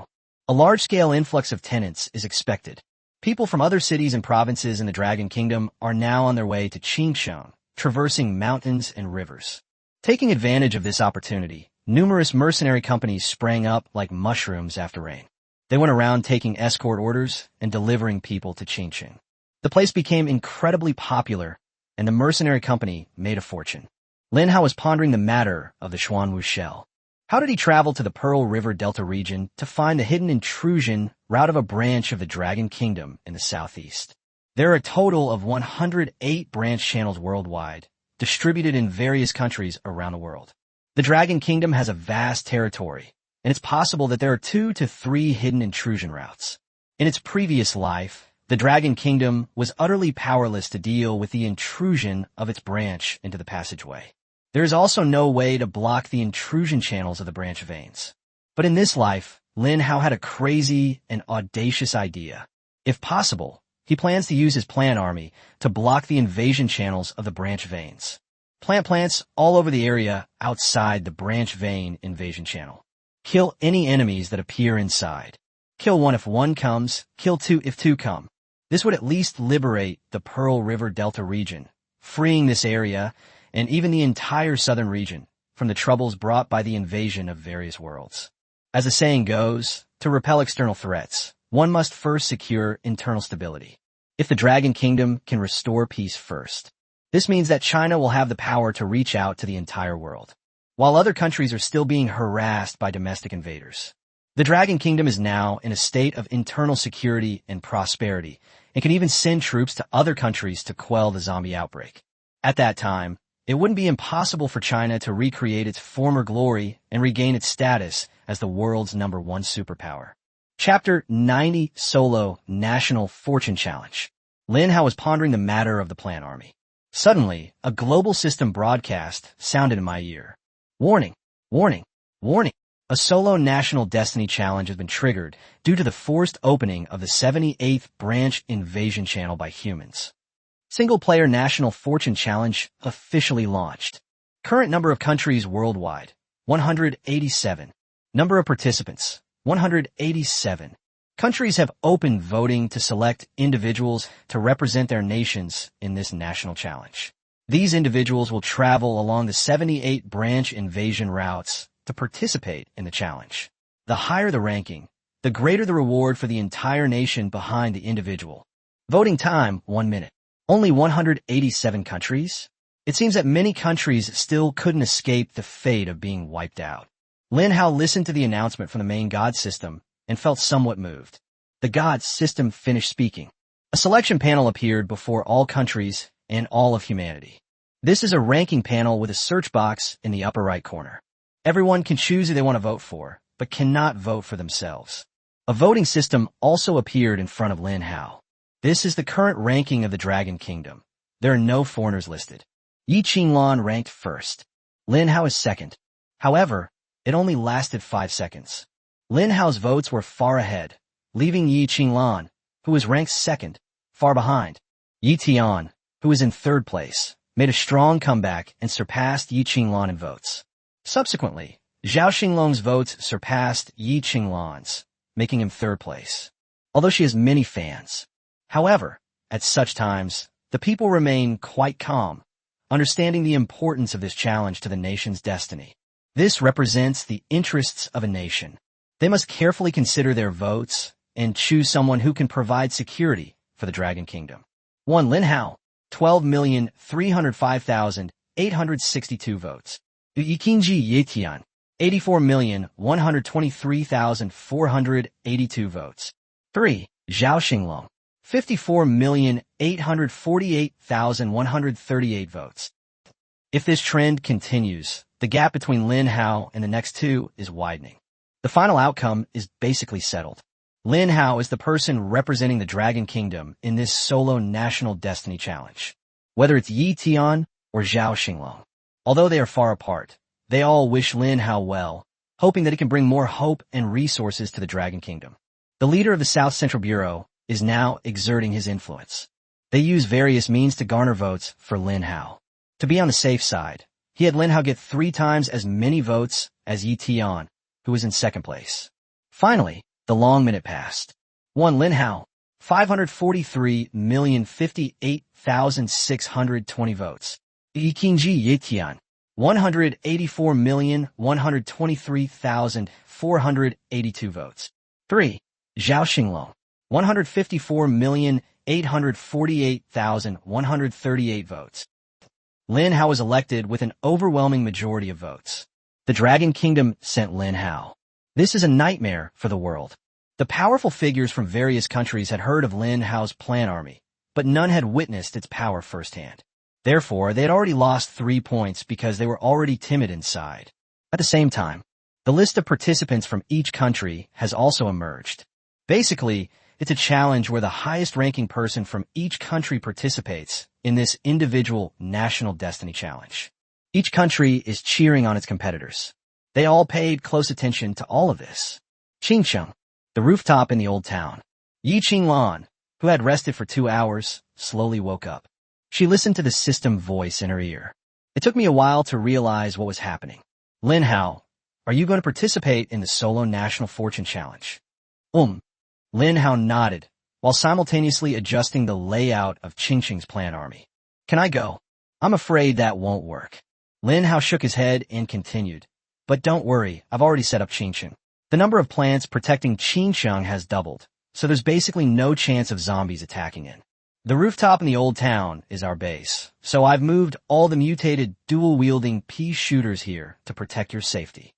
A large-scale influx of tenants is expected. People from other cities and provinces in the Dragon Kingdom are now on their way to Qincheng, traversing mountains and rivers. Taking advantage of this opportunity, numerous mercenary companies sprang up like mushrooms after rain. They went around taking escort orders and delivering people to Qincheng. The place became incredibly popular, and the mercenary company made a fortune. Lin Hao was pondering the matter of the Xuanwu shell. How did he travel to the Pearl River Delta region to find the hidden intrusion route of a branch of the Dragon Kingdom in the southeast? There are a total of 108 branch channels worldwide, distributed in various countries around the world. The Dragon Kingdom has a vast territory, and it's possible that there are 2 to 3 hidden intrusion routes. In its previous life, the Dragon Kingdom was utterly powerless to deal with the intrusion of its branch into the passageway. There is also no way to block the intrusion channels of the branch veins. But in this life, Lin Hao had a crazy and audacious idea. If possible, he plans to use his plant army to block the invasion channels of the branch veins. Plant plants all over the area outside the branch vein invasion channel. Kill any enemies that appear inside. Kill 1 if 1 comes, kill 2 if 2 come. This would at least liberate the Pearl River Delta region, freeing this area and even the entire southern region from the troubles brought by the invasion of various worlds. As the saying goes, to repel external threats, one must first secure internal stability. If the Dragon Kingdom can restore peace first, this means that China will have the power to reach out to the entire world, while other countries are still being harassed by domestic invaders. The Dragon Kingdom is now in a state of internal security and prosperity, and can even send troops to other countries to quell the zombie outbreak. At that time, it wouldn't be impossible for China to recreate its former glory and regain its status as the world's #1 superpower. Chapter 90 Solo National Fortune Challenge. Lin Hao was pondering the matter of the plant army. Suddenly, a global system broadcast sounded in my ear. Warning! Warning! Warning! A solo national destiny challenge has been triggered due to the forced opening of the 78th branch invasion channel by humans. Single-player national fortune challenge officially launched. Current number of countries worldwide, 187. Number of participants, 187. Countries have opened voting to select individuals to represent their nations in this national challenge. These individuals will travel along the 78 branch invasion routes to participate in the challenge. The higher the ranking, the greater the reward for the entire nation behind the individual. Voting time, 1 minute. Only 187 countries? It seems that many countries still couldn't escape the fate of being wiped out. Lin Hao listened to the announcement from the main god system and felt somewhat moved. The god system finished speaking. A selection panel appeared before all countries and all of humanity. This is a ranking panel with a search box in the upper right corner. Everyone can choose who they want to vote for, but cannot vote for themselves. A voting system also appeared in front of Lin Hao. This is the current ranking of the Dragon Kingdom. There are no foreigners listed. Yi Qinglan ranked first. Lin Hao is second. However, it only lasted 5 seconds. Lin Hao's votes were far ahead, leaving Yi Qinglan, who was ranked second, far behind. Yi Tian, who was in third place, made a strong comeback and surpassed Yi Qinglan in votes. Subsequently, Zhao Xinglong's votes surpassed Yi Qinglan's, making him third place, although she has many fans. However, at such times, the people remain quite calm, understanding the importance of this challenge to the nation's destiny. This represents the interests of a nation. They must carefully consider their votes and choose someone who can provide security for the Dragon Kingdom. 1. Lin Hao, 12,305,862 votes. Yiqingji Yetian, 84,123,482 votes. 3. Zhao Xinglong, 54,848,138 votes. If this trend continues, the gap between Lin Hao and the next two is widening. The final outcome is basically settled. Lin Hao is the person representing the Dragon Kingdom in this solo national destiny challenge. Whether it's Yi Tian or Zhao Xinglong. Although they are far apart, they all wish Lin Hao well, hoping that he can bring more hope and resources to the Dragon Kingdom. The leader of the South Central Bureau is now exerting his influence. They use various means to garner votes for Lin Hao. To be on the safe side, he had Lin Hao get 3 times as many votes as Yi Tian, who was in second place. Finally, the long minute passed. 1. Lin Hao, 543,058,620 votes. Yiqingji Yetian, 184,123,482 votes. 3. Zhao Xinglong, 154,848,138 votes. Lin Hao was elected with an overwhelming majority of votes. The Dragon Kingdom sent Lin Hao. This is a nightmare for the world. The powerful figures from various countries had heard of Lin Hao's plan army, but none had witnessed its power firsthand. Therefore, they had already lost 3 points because they were already timid inside. At the same time, the list of participants from each country has also emerged. Basically, it's a challenge where the highest-ranking person from each country participates in this individual national destiny challenge. Each country is cheering on its competitors. They all paid close attention to all of this. Qingcheng, the rooftop in the old town. Yi Qinglan, who had rested for 2 hours, slowly woke up. She listened to the system voice in her ear. It took me a while to realize what was happening. Lin Hao, are you going to participate in the solo national fortune challenge? Lin Hao nodded, while simultaneously adjusting the layout of Qingcheng's plan army. Can I go? I'm afraid that won't work. Lin Hao shook his head and continued. But don't worry, I've already set up Qingcheng. The number of plants protecting Qingcheng has doubled, so there's basically no chance of zombies attacking it. The rooftop in the old town is our base, so I've moved all the mutated dual-wielding pea shooters here to protect your safety.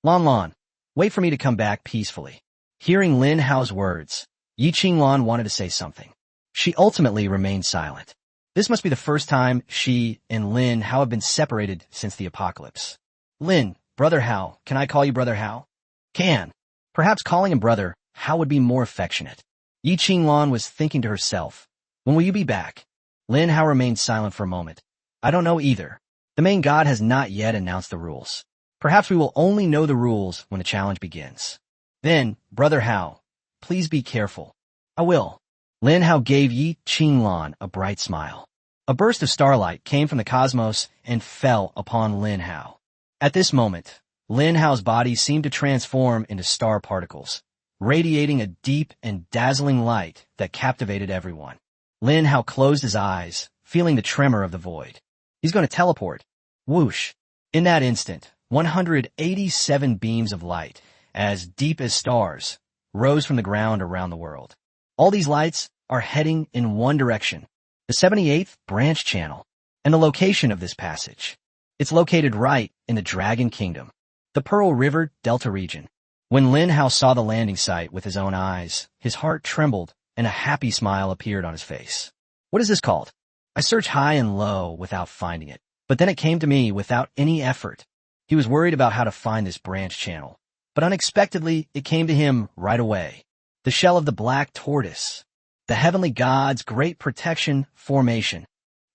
Lan, wait for me to come back peacefully. Hearing Lin Hao's words, Yi Qinglan wanted to say something. She ultimately remained silent. This must be the first time she and Lin Hao have been separated since the apocalypse. Lin, Brother Hao, can I call you Brother Hao? Can. Perhaps calling him Brother Hao would be more affectionate. Yi Qinglan was thinking to herself. When will you be back? Lin Hao remained silent for a moment. I don't know either. The main god has not yet announced the rules. Perhaps we will only know the rules when the challenge begins. Then, Brother Hao, please be careful. I will. Lin Hao gave Yi Qinglan a bright smile. A burst of starlight came from the cosmos and fell upon Lin Hao. At this moment, Lin Hao's body seemed to transform into star particles, radiating a deep and dazzling light that captivated everyone. Lin Hao closed his eyes, feeling the tremor of the void. He's going to teleport. Whoosh. In that instant, 187 beams of light, as deep as stars, rose from the ground around the world. All these lights are heading in one direction, the 78th branch channel, and the location of this passage. It's located right in the Dragon Kingdom, the Pearl River Delta region. When Lin Hao saw the landing site with his own eyes, his heart trembled and a happy smile appeared on his face. What is this called? I searched high and low without finding it, but then it came to me without any effort. He was worried about how to find this branch channel, but unexpectedly it came to him right away. The shell of the black tortoise, the heavenly god's great protection formation.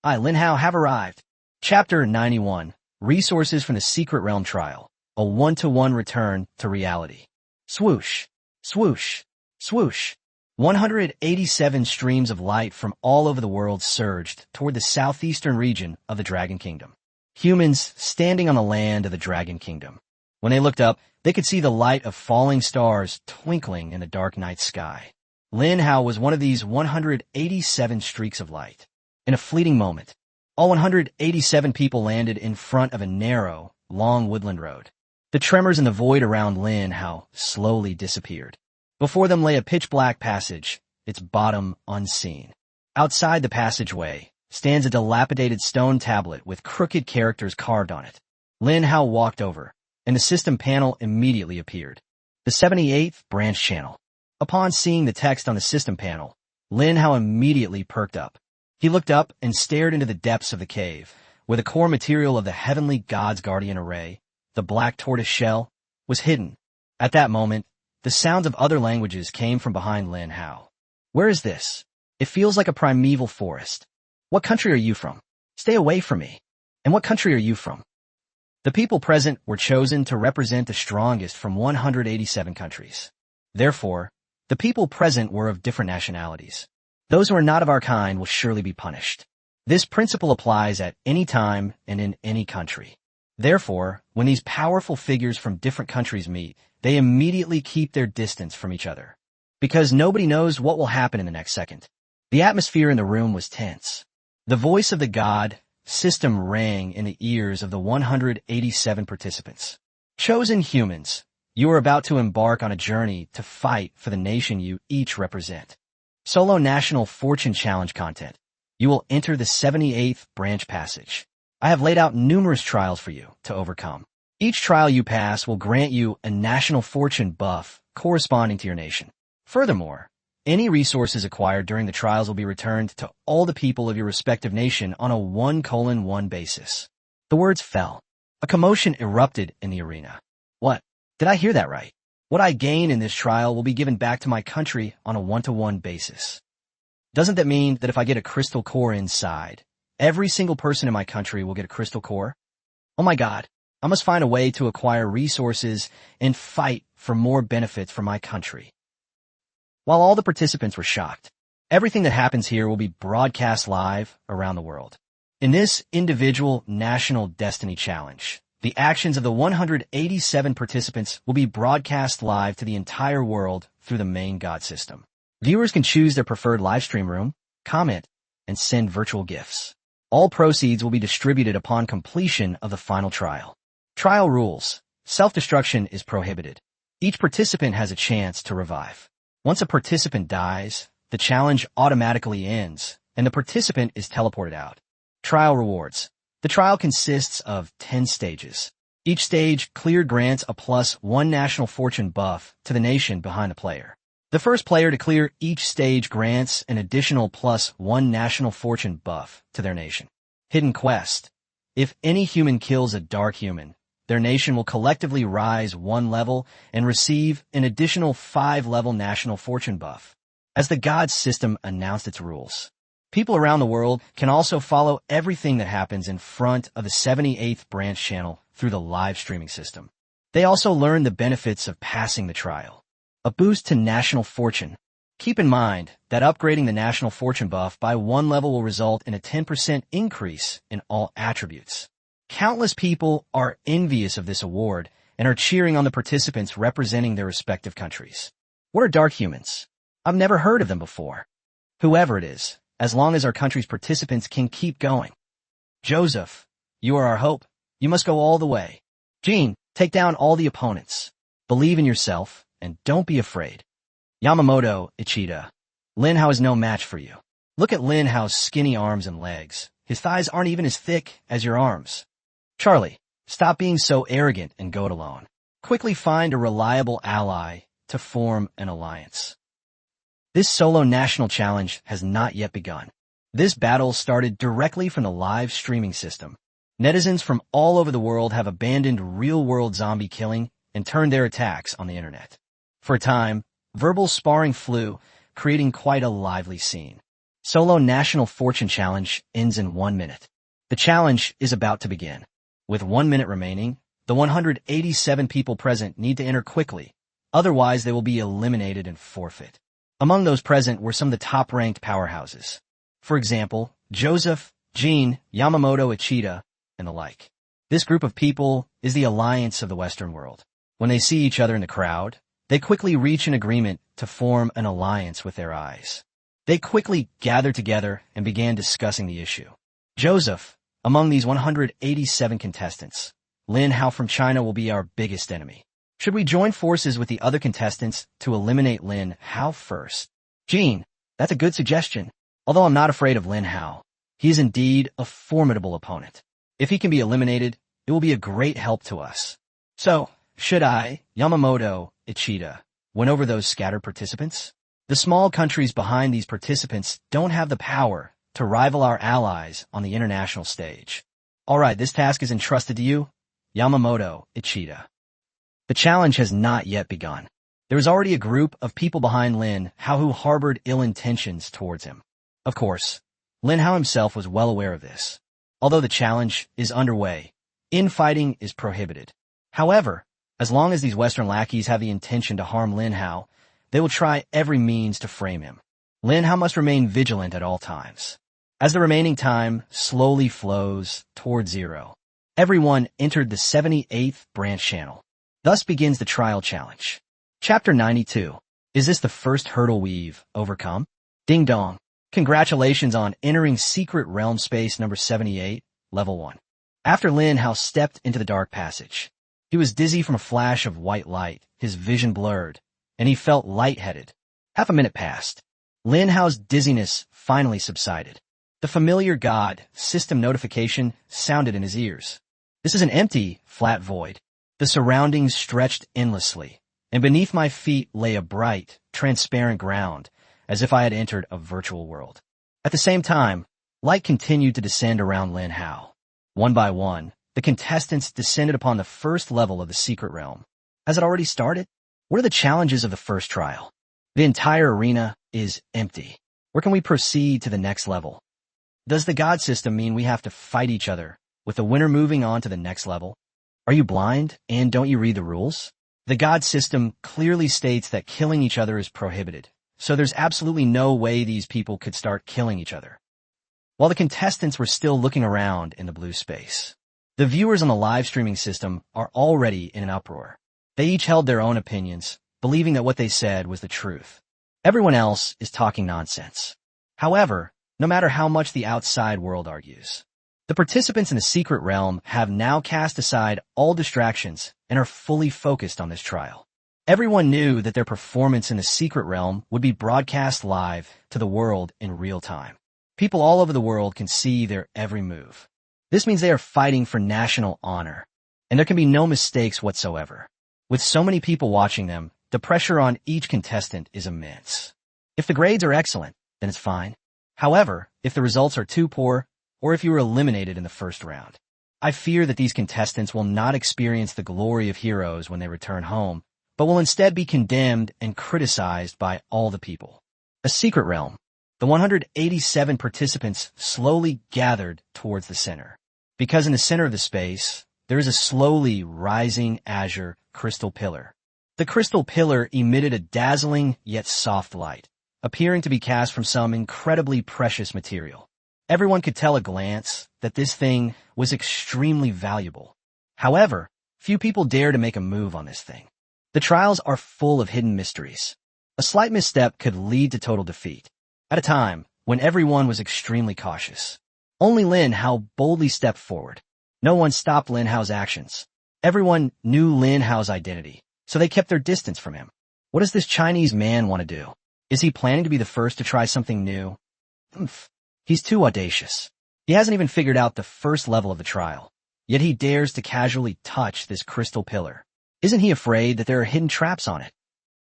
I, Lin Hao, have arrived. Chapter 91, Resources from the Secret Realm Trial, a one-to-one return to reality. Swoosh, swoosh, swoosh. 187 streams of light from all over the world surged toward the southeastern region of the Dragon Kingdom. Humans standing on the land of the Dragon Kingdom. When they looked up, they could see the light of falling stars twinkling in the dark night sky. Lin Hao was one of these 187 streaks of light. In a fleeting moment, all 187 people landed in front of a narrow, long woodland road. The tremors in the void around Lin Hao slowly disappeared. Before them lay a pitch-black passage, its bottom unseen. Outside the passageway stands a dilapidated stone tablet with crooked characters carved on it. Lin Hao walked over, and the system panel immediately appeared. The 78th branch channel. Upon seeing the text on the system panel, Lin Hao immediately perked up. He looked up and stared into the depths of the cave, where the core material of the heavenly god's guardian array, the black tortoise shell, was hidden. At that moment, the sounds of other languages came from behind Lin Hao. Where is this? It feels like a primeval forest. What country are you from? Stay away from me. And what country are you from? The people present were chosen to represent the strongest from 187 countries. Therefore, the people present were of different nationalities. Those who are not of our kind will surely be punished. This principle applies at any time and in any country. Therefore, when these powerful figures from different countries meet, they immediately keep their distance from each other. Because nobody knows what will happen in the next second. The atmosphere in the room was tense. The voice of the god system rang in the ears of the 187 participants. Chosen humans, you are about to embark on a journey to fight for the nation you each represent. Solo National Fortune Challenge content. You will enter the 78th branch passage. I have laid out numerous trials for you to overcome. Each trial you pass will grant you a national fortune buff corresponding to your nation. Furthermore, any resources acquired during the trials will be returned to all the people of your respective nation on a 1:1 basis. The words fell. A commotion erupted in the arena. What? Did I hear that right? What I gain in this trial will be given back to my country on a 1:1 basis. Doesn't that mean that if I get a crystal core inside, every single person in my country will get a crystal core? Oh my God, I must find a way to acquire resources and fight for more benefits for my country. While all the participants were shocked, everything that happens here will be broadcast live around the world. In this individual national destiny challenge, the actions of the 187 participants will be broadcast live to the entire world through the main god system. Viewers can choose their preferred livestream room, comment, and send virtual gifts. All proceeds will be distributed upon completion of the final trial. Trial rules. Self-destruction is prohibited. Each participant has a chance to revive. Once a participant dies, the challenge automatically ends, and the participant is teleported out. Trial rewards. The trial consists of 10 stages. Each stage cleared grants a +1 national fortune buff to the nation behind the player. The first player to clear each stage grants an additional +1 national fortune buff to their nation. Hidden quest. If any human kills a dark human, their nation will collectively rise 1 level and receive an additional 5-level national fortune buff. As the god system announced its rules, people around the world can also follow everything that happens in front of the 78th branch channel through the live streaming system. They also learn the benefits of passing the trial. A boost to national fortune. Keep in mind that upgrading the national fortune buff by 1 level will result in a 10% increase in all attributes. Countless people are envious of this award and are cheering on the participants representing their respective countries. What are dark humans? I've never heard of them before. Whoever it is, as long as our country's participants can keep going. Joseph, you are our hope. You must go all the way. Jean, take down all the opponents. Believe in yourself, and don't be afraid. Yamamoto, Ichida. Lin Hao is no match for you. Look at Lin Hao's skinny arms and legs. His thighs aren't even as thick as your arms. Charlie, stop being so arrogant and go it alone. Quickly find a reliable ally to form an alliance. This solo national challenge has not yet begun. This battle started directly from the live streaming system. Netizens from all over the world have abandoned real-world zombie killing and turned their attacks on the internet. For a time, verbal sparring flew, creating quite a lively scene. Solo National Fortune Challenge ends in 1 minute. The challenge is about to begin. With 1 minute remaining, the 187 people present need to enter quickly, otherwise they will be eliminated and forfeit. Among those present were some of the top-ranked powerhouses. For example, Joseph, Jean, Yamamoto, Ichida, and the like. This group of people is the alliance of the Western world. When they see each other in the crowd, they quickly reach an agreement to form an alliance with their eyes. They quickly gathered together and began discussing the issue. Joseph, among these 187 contestants, Lin Hao from China will be our biggest enemy. Should we join forces with the other contestants to eliminate Lin Hao first? Jean, that's a good suggestion. Although I'm not afraid of Lin Hao, he is indeed a formidable opponent. If he can be eliminated, it will be a great help to us. So, should I, Yamamoto, Ichida, win over those scattered participants? The small countries behind these participants don't have the power to rival our allies on the international stage. Alright, this task is entrusted to you, Yamamoto, Ichida. The challenge has not yet begun. There is already a group of people behind Lin Hao who harbored ill intentions towards him. Of course, Lin Hao himself was well aware of this. Although the challenge is underway, infighting is prohibited. However, as long as these Western lackeys have the intention to harm Lin Hao, they will try every means to frame him. Lin Hao must remain vigilant at all times. As the remaining time slowly flows toward zero, everyone entered the 78th branch channel. Thus begins the trial challenge. Chapter 92. Is this the first hurdle we've overcome? Ding dong. Congratulations on entering Secret Realm Space number 78, Level 1. After Lin Hao stepped into the dark passage, he was dizzy from a flash of white light, his vision blurred, and he felt lightheaded. Half a minute passed. Lin Hao's dizziness finally subsided. The familiar God system notification sounded in his ears. This is an empty, flat void. The surroundings stretched endlessly, and beneath my feet lay a bright, transparent ground, as if I had entered a virtual world. At the same time, light continued to descend around Lin Hao. One by one, the contestants descended upon the first level of the secret realm. Has it already started? What are the challenges of the first trial? The entire arena is empty. Where can we proceed to the next level? Does the God system mean we have to fight each other, with the winner moving on to the next level? Are you blind, and don't you read the rules? The God system clearly states that killing each other is prohibited, so there's absolutely no way these people could start killing each other. While the contestants were still looking around in the blue space, the viewers on the live streaming system are already in an uproar. They each held their own opinions, believing that what they said was the truth. Everyone else is talking nonsense. However, no matter how much the outside world argues, the participants in the secret realm have now cast aside all distractions and are fully focused on this trial. Everyone knew that their performance in the secret realm would be broadcast live to the world in real time. People all over the world can see their every move. This means they are fighting for national honor, and there can be no mistakes whatsoever. With so many people watching them, the pressure on each contestant is immense. If the grades are excellent, then it's fine. However, if the results are too poor, or if you were eliminated in the first round, I fear that these contestants will not experience the glory of heroes when they return home, but will instead be condemned and criticized by all the people. A secret realm. The 187 participants slowly gathered towards the center. Because in the center of the space, there is a slowly rising azure crystal pillar. The crystal pillar emitted a dazzling yet soft light, appearing to be cast from some incredibly precious material. Everyone could tell at a glance that this thing was extremely valuable. However, few people dare to make a move on this thing. The trials are full of hidden mysteries. A slight misstep could lead to total defeat. At a time when everyone was extremely cautious, Only Lin Hao boldly stepped forward. No one stopped Lin Hao's actions. Everyone knew Lin Hao's identity, so they kept their distance from him. What does this Chinese man want to do? Is he planning to be the first to try something new? He's too audacious. He hasn't even figured out the first level of the trial, yet he dares to casually touch this crystal pillar. Isn't he afraid that there are hidden traps on it?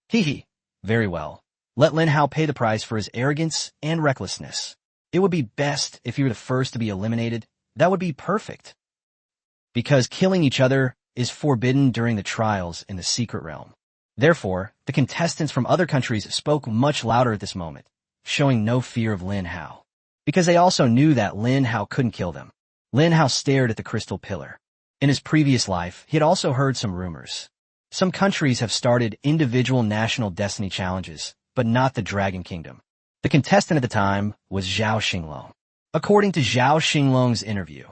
Hee. Very well. Let Lin Hao pay the price for his arrogance and recklessness. It would be best if you were the first to be eliminated. That would be perfect. Because killing each other is forbidden during the trials in the secret realm. Therefore, the contestants from other countries spoke much louder at this moment, showing no fear of Lin Hao. Because they also knew that Lin Hao couldn't kill them. Lin Hao stared at the crystal pillar. In his previous life, he had also heard some rumors. Some countries have started individual national destiny challenges, but not the Dragon Kingdom. The contestant at the time was Zhao Xinglong. According to Zhao Xinglong's interview,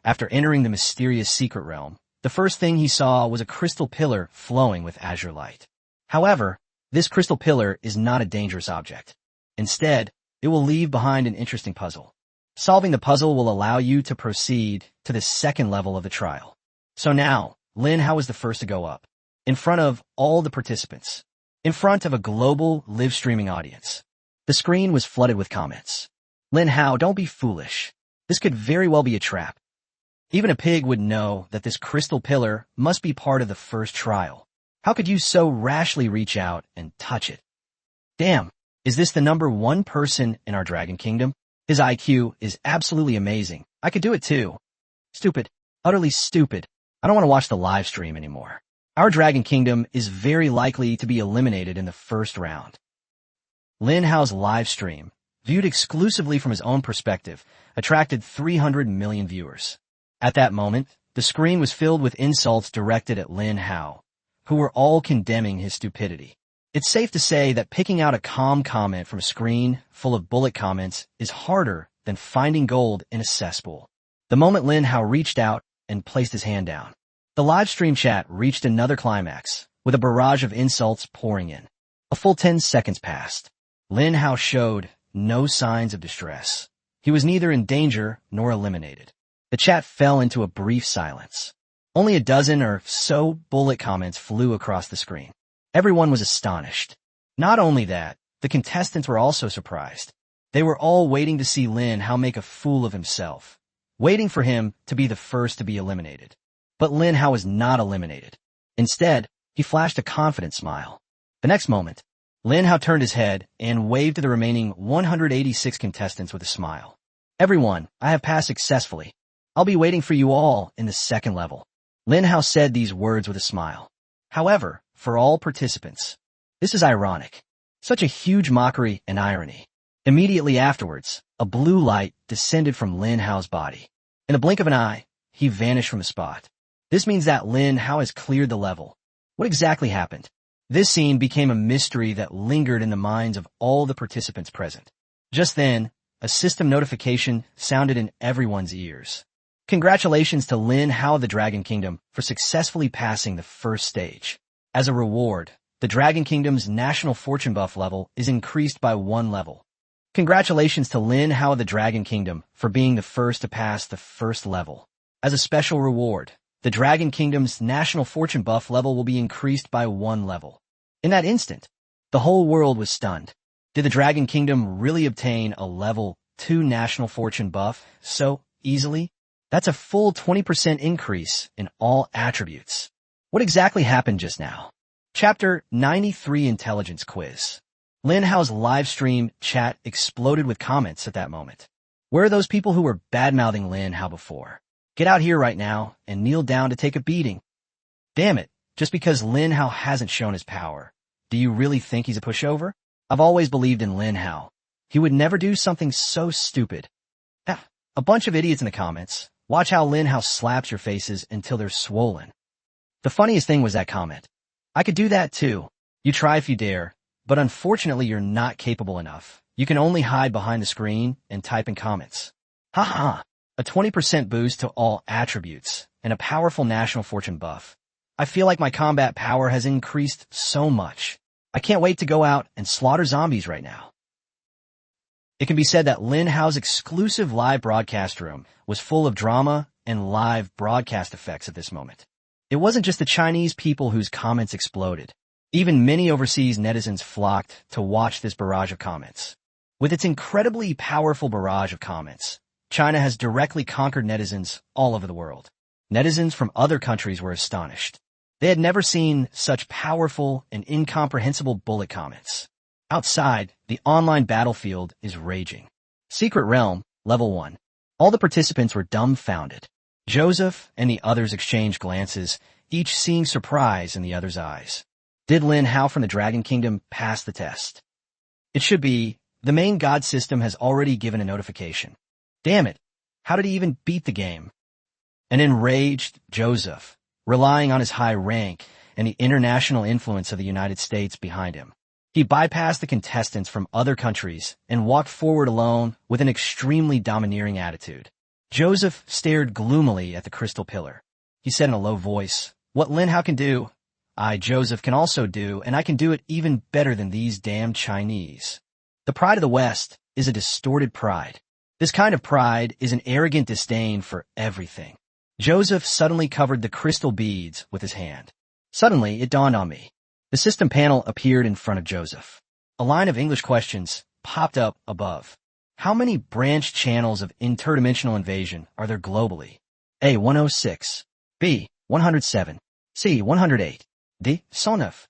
after entering the mysterious secret realm, the first thing he saw was a crystal pillar flowing with azure light. However, this crystal pillar is not a dangerous object. Instead, it will leave behind an interesting puzzle. Solving the puzzle will allow you to proceed to the second level of the trial. So now, Lin Hao was the first to go up, in front of all the participants, in front of a global live streaming audience. The screen was flooded with comments. Lin Hao, don't be foolish. This could very well be a trap. Even a pig would know that this crystal pillar must be part of the first trial. How could you so rashly reach out and touch it? Damn, is this the #1 person in our Dragon Kingdom? His IQ is absolutely amazing. I could do it too. Stupid. Utterly stupid. I don't want to watch the live stream anymore. Our Dragon Kingdom is very likely to be eliminated in the first round. Lin Hao's live stream, viewed exclusively from his own perspective, attracted 300 million viewers. At that moment, the screen was filled with insults directed at Lin Hao, who were all condemning his stupidity. It's safe to say that picking out a calm comment from a screen full of bullet comments is harder than finding gold in a cesspool. The moment Lin Hao reached out and placed his hand down, the live stream chat reached another climax, with a barrage of insults pouring in. A full 10 seconds passed. Lin Hao showed no signs of distress. He was neither in danger nor eliminated. The chat fell into a brief silence. Only a dozen or so bullet comments flew across the screen. Everyone was astonished. Not only that, the contestants were also surprised. They were all waiting to see Lin Hao make a fool of himself, waiting for him to be the first to be eliminated. But Lin Hao was not eliminated. Instead, he flashed a confident smile. The next moment, Lin Hao turned his head and waved to the remaining 186 contestants with a smile. Everyone, I have passed successfully. I'll be waiting for you all in the second level. Lin Hao said these words with a smile. However, for all participants, this is ironic. Such a huge mockery and irony. Immediately afterwards, a blue light descended from Lin Hao's body. In the blink of an eye, he vanished from the spot. This means that Lin Hao has cleared the level. What exactly happened? This scene became a mystery that lingered in the minds of all the participants present. Just then, a system notification sounded in everyone's ears. Congratulations to Lin Hao of the Dragon Kingdom for successfully passing the first stage. As a reward, the Dragon Kingdom's national fortune buff level is increased by 1 level. Congratulations to Lin Hao of the Dragon Kingdom for being the first to pass the first level. As a special reward, the Dragon Kingdom's national fortune buff level will be increased by 1 level. In that instant, the whole world was stunned. Did the Dragon Kingdom really obtain a level 2 national fortune buff so easily? That's a full 20% increase in all attributes. What exactly happened just now? Chapter 93 Intelligence Quiz. Lin Hao's live stream chat exploded with comments at that moment. Where are those people who were bad-mouthing Lin Hao before? Get out here right now and kneel down to take a beating. Damn it, just because Lin Hao hasn't shown his power, do you really think he's a pushover? I've always believed in Lin Hao. He would never do something so stupid. A bunch of idiots in the comments. Watch how Lin Hao slaps your faces until they're swollen. The funniest thing was that comment. I could do that too. You try if you dare, but unfortunately you're not capable enough. You can only hide behind the screen and type in comments. Haha, a 20% boost to all attributes and a powerful national fortune buff. I feel like my combat power has increased so much. I can't wait to go out and slaughter zombies right now. It can be said that Lin Hao's exclusive live broadcast room was full of drama and live broadcast effects at this moment. It wasn't just the Chinese people whose comments exploded. Even many overseas netizens flocked to watch this barrage of comments. With its incredibly powerful barrage of comments, China has directly conquered netizens all over the world. Netizens from other countries were astonished. They had never seen such powerful and incomprehensible bullet comments. Outside, the online battlefield is raging. Secret Realm, Level 1. All the participants were dumbfounded. Joseph and the others exchanged glances, each seeing surprise in the other's eyes. Did Lin Hao from the Dragon Kingdom pass the test? It should be. The main god system has already given a notification. Damn it! How did he even beat the game? An enraged Joseph, relying on his high rank and the international influence of the United States behind him. He bypassed the contestants from other countries and walked forward alone with an extremely domineering attitude. Joseph stared gloomily at the crystal pillar. He said in a low voice, "What Lin Hao can do, I, Joseph, can also do, and I can do it even better than these damn Chinese." The pride of the West is a distorted pride. This kind of pride is an arrogant disdain for everything. Joseph suddenly covered the crystal beads with his hand. Suddenly, it dawned on me. The system panel appeared in front of Joseph. A line of English questions popped up above. How many branch channels of interdimensional invasion are there globally? A. 106. B. 107. C. 108. D. 109.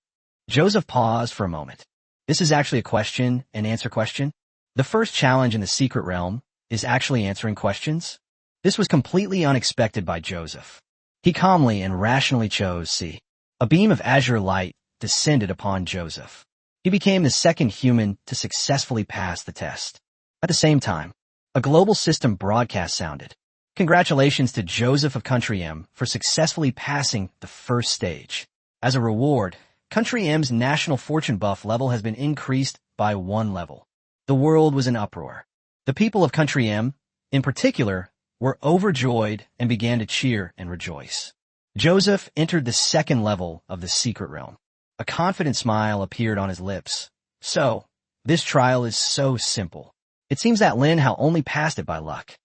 Joseph paused for a moment. This is actually a question and answer question. The first challenge in the secret realm is actually answering questions. This was completely unexpected by Joseph. He calmly and rationally chose C. A beam of azure light descended upon Joseph. He became the second human to successfully pass the test. At the same time, a global system broadcast sounded. Congratulations to Joseph of Country M for successfully passing the first stage. As a reward, Country M's national fortune buff level has been increased by 1 level. The world was in uproar. The people of Country M, in particular, were overjoyed and began to cheer and rejoice. Joseph entered the second level of the secret realm. A confident smile appeared on his lips. So, this trial is so simple. It seems that Lin Hao only passed it by luck.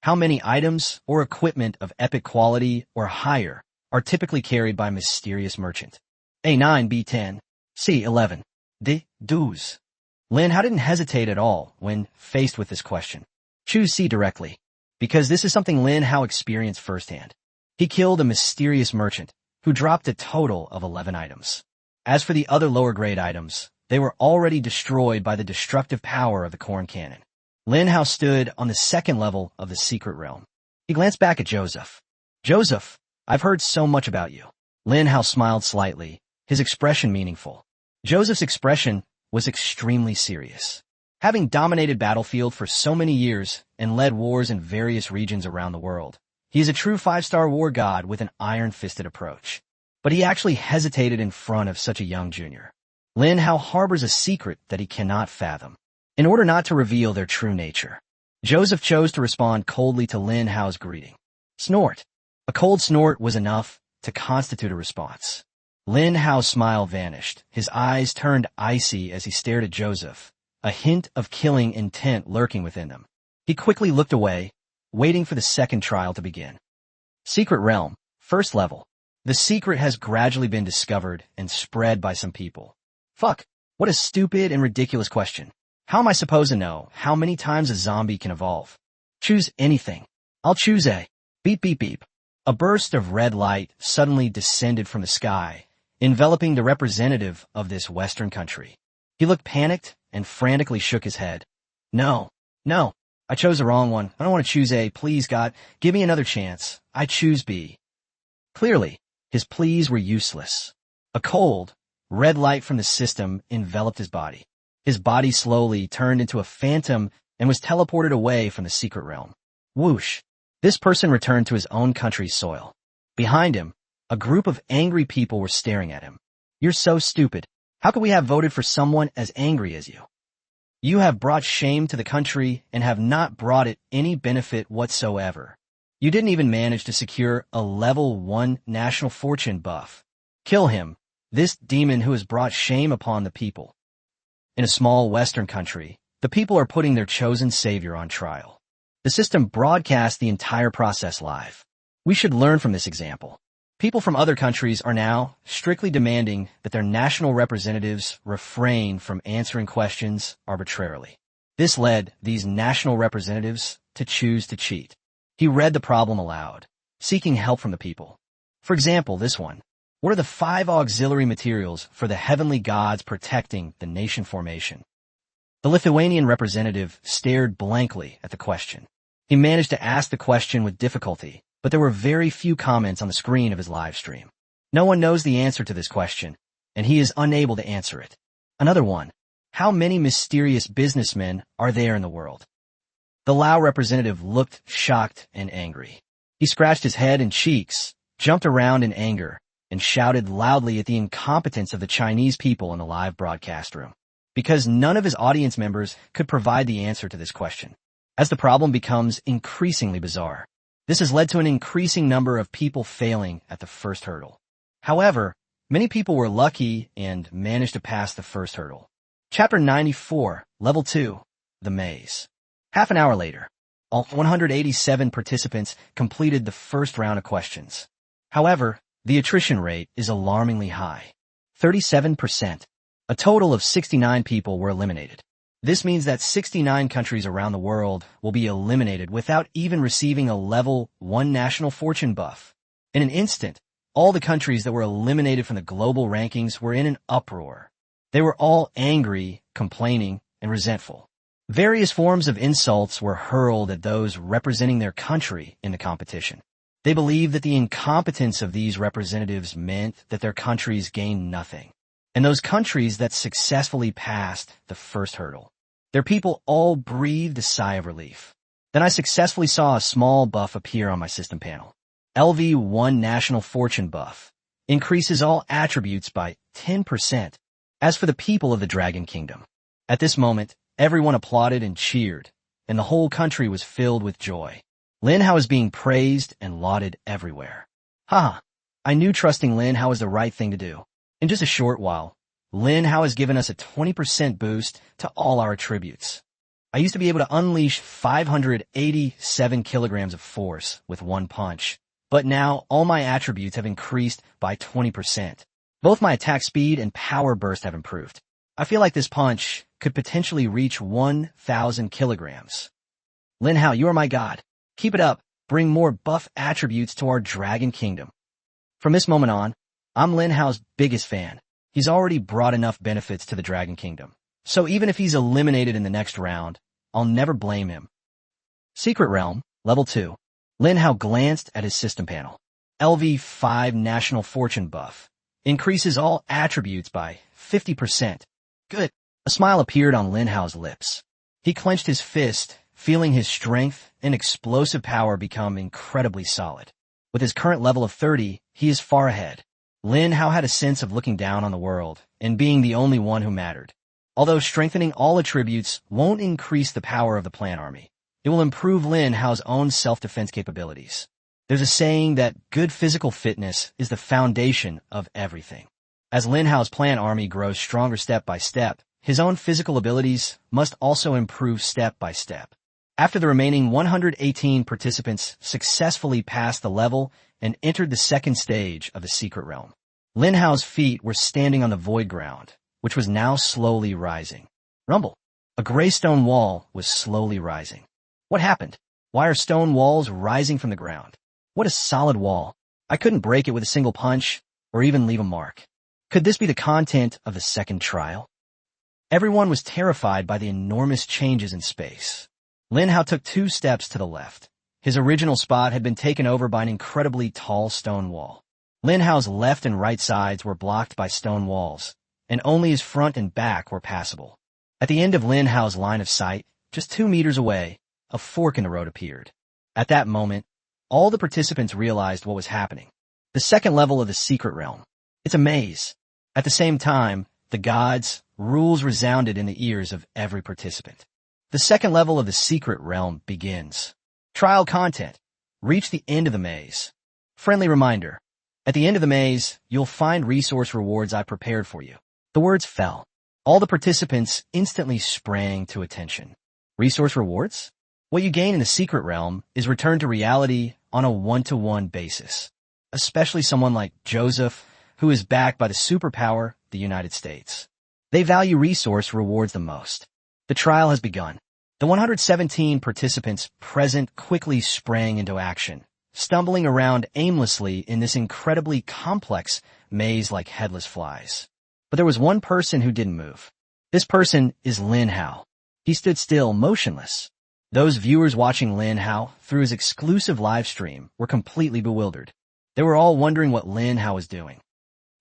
How many items or equipment of epic quality or higher are typically carried by mysterious merchant? A9, B10, C11, D12. Lin Hao didn't hesitate at all when faced with this question. Choose C directly, because this is something Lin Hao experienced firsthand. He killed a mysterious merchant who dropped a total of 11 items. As for the other lower grade items, they were already destroyed by the destructive power of the corn cannon. Lin Hao stood on the second level of the secret realm. He glanced back at Joseph. "Joseph, I've heard so much about you." Lin Hao smiled slightly, his expression meaningful. Joseph's expression was extremely serious. Having dominated battlefield for so many years and led wars in various regions around the world, he is a true 5-star war god with an iron-fisted approach. But he actually hesitated in front of such a young junior. Lin Hao harbors a secret that he cannot fathom. In order not to reveal their true nature, Joseph chose to respond coldly to Lin Hao's greeting. Snort. A cold snort was enough to constitute a response. Lin Hao's smile vanished. His eyes turned icy as he stared at Joseph, a hint of killing intent lurking within them. He quickly looked away, waiting for the second trial to begin. Secret Realm, first level. The secret has gradually been discovered and spread by some people. Fuck, what a stupid and ridiculous question. How am I supposed to know how many times a zombie can evolve? Choose anything. I'll choose A. Beep beep beep. A burst of red light suddenly descended from the sky, enveloping the representative of this Western country. He looked panicked and frantically shook his head. No, I chose the wrong one. I don't want to choose A. Please, God, give me another chance. I choose B. Clearly, his pleas were useless. A cold, red light from the system enveloped his body. His body slowly turned into a phantom and was teleported away from the secret realm. Whoosh! This person returned to his own country's soil. Behind him, a group of angry people were staring at him. You're so stupid. How could we have voted for someone as angry as you? You have brought shame to the country and have not brought it any benefit whatsoever. You didn't even manage to secure a level 1 national fortune buff. Kill him, this demon who has brought shame upon the people. In a small Western country, The people are putting their chosen savior on trial. The system broadcasts the entire process live. We should learn from this example. People from other countries are now strictly demanding that their national representatives refrain from answering questions arbitrarily. This led these national representatives to choose to cheat. He read the problem aloud, seeking help from the people. For example, this one. What are the 5 auxiliary materials for the heavenly gods protecting the nation formation? The Lithuanian representative stared blankly at the question. He managed to ask the question with difficulty, but there were very few comments on the screen of his live stream. No one knows the answer to this question, and he is unable to answer it. Another one. How many mysterious businessmen are there in the world? The Lao representative looked shocked and angry. He scratched his head and cheeks, jumped around in anger, and shouted loudly at the incompetence of the Chinese people in the live broadcast room, because none of his audience members could provide the answer to this question. As the problem becomes increasingly bizarre, this has led to an increasing number of people failing at the first hurdle. However, many people were lucky and managed to pass the first hurdle. Chapter 94, Level 2, The Maze. Half an hour later, all 187 participants completed the first round of questions. However, the attrition rate is alarmingly high. 37%. A total of 69 people were eliminated. This means that 69 countries around the world will be eliminated without even receiving a Level 1 national fortune buff. In an instant, all the countries that were eliminated from the global rankings were in an uproar. They were all angry, complaining, and resentful. Various forms of insults were hurled at those representing their country in the competition. They believed that the incompetence of these representatives meant that their countries gained nothing. And those countries that successfully passed the first hurdle, their people all breathed a sigh of relief. Then I successfully saw a small buff appear on my system panel. LV1 National Fortune Buff increases all attributes by 10%. As for the people of the Dragon Kingdom, at this moment, everyone applauded and cheered, and the whole country was filled with joy. Lin Hao is being praised and lauded everywhere. Haha, I knew trusting Lin Hao was the right thing to do. In just a short while, Lin Hao has given us a 20% boost to all our attributes. I used to be able to unleash 587 kilograms of force with one punch, but now all my attributes have increased by 20%. Both my attack speed and power burst have improved. I feel like this punch could potentially reach 1,000 kilograms. Lin Hao, you are my god. Keep it up. Bring more buff attributes to our Dragon Kingdom. From this moment on, I'm Lin Hao's biggest fan. He's already brought enough benefits to the Dragon Kingdom. So even if he's eliminated in the next round, I'll never blame him. Secret Realm, Level 2. Lin Hao glanced at his system panel. LV5 National Fortune Buff increases all attributes by 50%. Good. A smile appeared on Lin Hao's lips. He clenched his fist, feeling his strength and explosive power become incredibly solid. With his current level of 30, he is far ahead. Lin Hao had a sense of looking down on the world and being the only one who mattered. Although strengthening all attributes won't increase the power of the plant army, it will improve Lin Hao's own self-defense capabilities. There's a saying that good physical fitness is the foundation of everything. As Lin Hao's plant army grows stronger step by step, his own physical abilities must also improve step by step. After the remaining 118 participants successfully passed the level and entered the second stage of the Secret Realm, Lin Hao's feet were standing on the void ground, which was now slowly rising. Rumble. A gray stone wall was slowly rising. What happened? Why are stone walls rising from the ground? What a solid wall. I couldn't break it with a single punch or even leave a mark. Could this be the content of the second trial? Everyone was terrified by the enormous changes in space. Lin Hao took 2 steps to the left. His original spot had been taken over by an incredibly tall stone wall. Lin Hao's left and right sides were blocked by stone walls, and only his front and back were passable. At the end of Lin Hao's line of sight, just 2 meters away, a fork in the road appeared. At that moment, all the participants realized what was happening. The second level of the Secret Realm. It's a maze. At the same time, the gods' rules resounded in the ears of every participant. The second level of the Secret Realm begins. Trial content. Reach the end of the maze. Friendly reminder. At the end of the maze, you'll find resource rewards I prepared for you. The words fell. All the participants instantly sprang to attention. Resource rewards? What you gain in the secret realm is returned to reality on a one-to-one basis, especially someone like Joseph, who is backed by the superpower, the United States. They value resource rewards the most. The trial has begun. The 117 participants present quickly sprang into action, stumbling around aimlessly in this incredibly complex maze like headless flies. But there was one person who didn't move. This person is Lin Hao. He stood still, motionless. Those viewers watching Lin Hao through his exclusive live stream were completely bewildered. They were all wondering what Lin Hao was doing.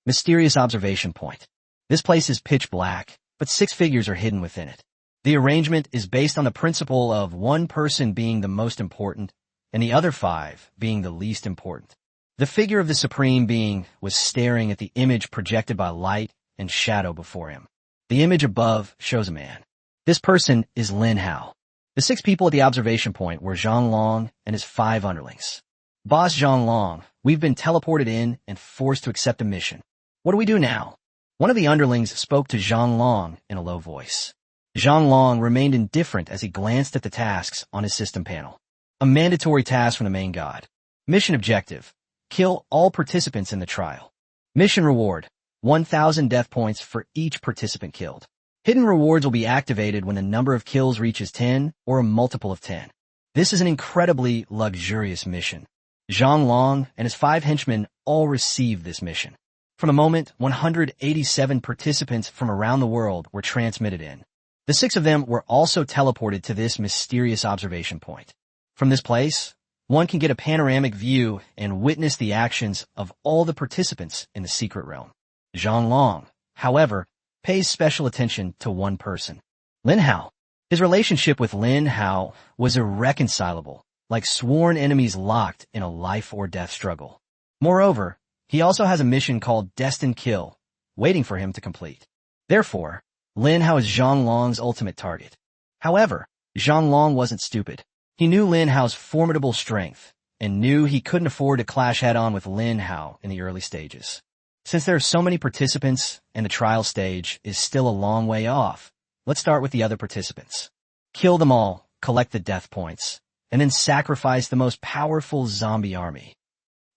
Mysterious observation point. This place is pitch black, but 6 figures are hidden within it. The arrangement is based on the principle of one person being the most important and the other 5 being the least important. The figure of the supreme being was staring at the image projected by light and shadow before him. The image above shows a man. This person is Lin Hao. The 6 people at the observation point were Zhang Long and his 5 underlings. Boss Zhang Long, we've been teleported in and forced to accept a mission. What do we do now? One of the underlings spoke to Zhang Long in a low voice. Zhang Long remained indifferent as he glanced at the tasks on his system panel. A mandatory task from the main god. Mission objective: kill all participants in the trial. Mission reward: 1,000 death points for each participant killed. Hidden rewards will be activated when the number of kills reaches 10 or a multiple of 10. This is an incredibly luxurious mission. Zhang Long and his 5 henchmen all received this mission. From the moment, 187 participants from around the world were transmitted in. The 6 of them were also teleported to this mysterious observation point. From this place, one can get a panoramic view and witness the actions of all the participants in the secret realm. Zhang Long, however, pays special attention to one person: Lin Hao. His relationship with Lin Hao was irreconcilable, like sworn enemies locked in a life-or-death struggle. Moreover, he also has a mission called Destined Kill, waiting for him to complete. Therefore, Lin Hao is Zhang Long's ultimate target. However, Zhang Long wasn't stupid. He knew Lin Hao's formidable strength, and knew he couldn't afford to clash head-on with Lin Hao in the early stages. Since there are so many participants, and the trial stage is still a long way off, let's start with the other participants. Kill them all, collect the death points, and then sacrifice the most powerful zombie army.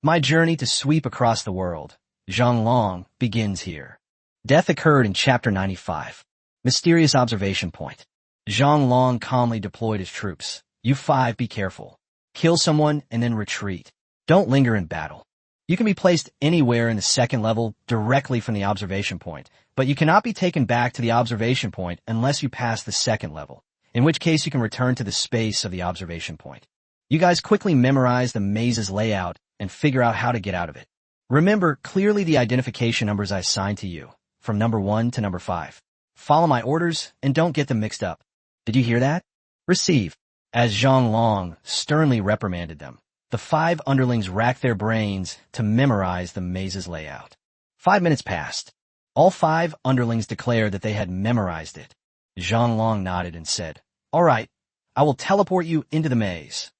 My journey to sweep across the world, Zhang Long, begins here. Death occurred in Chapter 95. Mysterious observation point. Zhang Long calmly deployed his troops. You 5 be careful. Kill someone and then retreat. Don't linger in battle. You can be placed anywhere in the second level directly from the observation point, but you cannot be taken back to the observation point unless you pass the second level, in which case you can return to the space of the observation point. You guys quickly memorize the maze's layout and figure out how to get out of it. Remember clearly the identification numbers I assigned to you, from number 1 to number 5. Follow my orders and don't get them mixed up. Did you hear that? Receive. As Zhang Long sternly reprimanded them, the 5 underlings racked their brains to memorize the maze's layout. 5 minutes passed. All 5 underlings declared that they had memorized it. Zhang Long nodded and said, "All right, I will teleport you into the maze."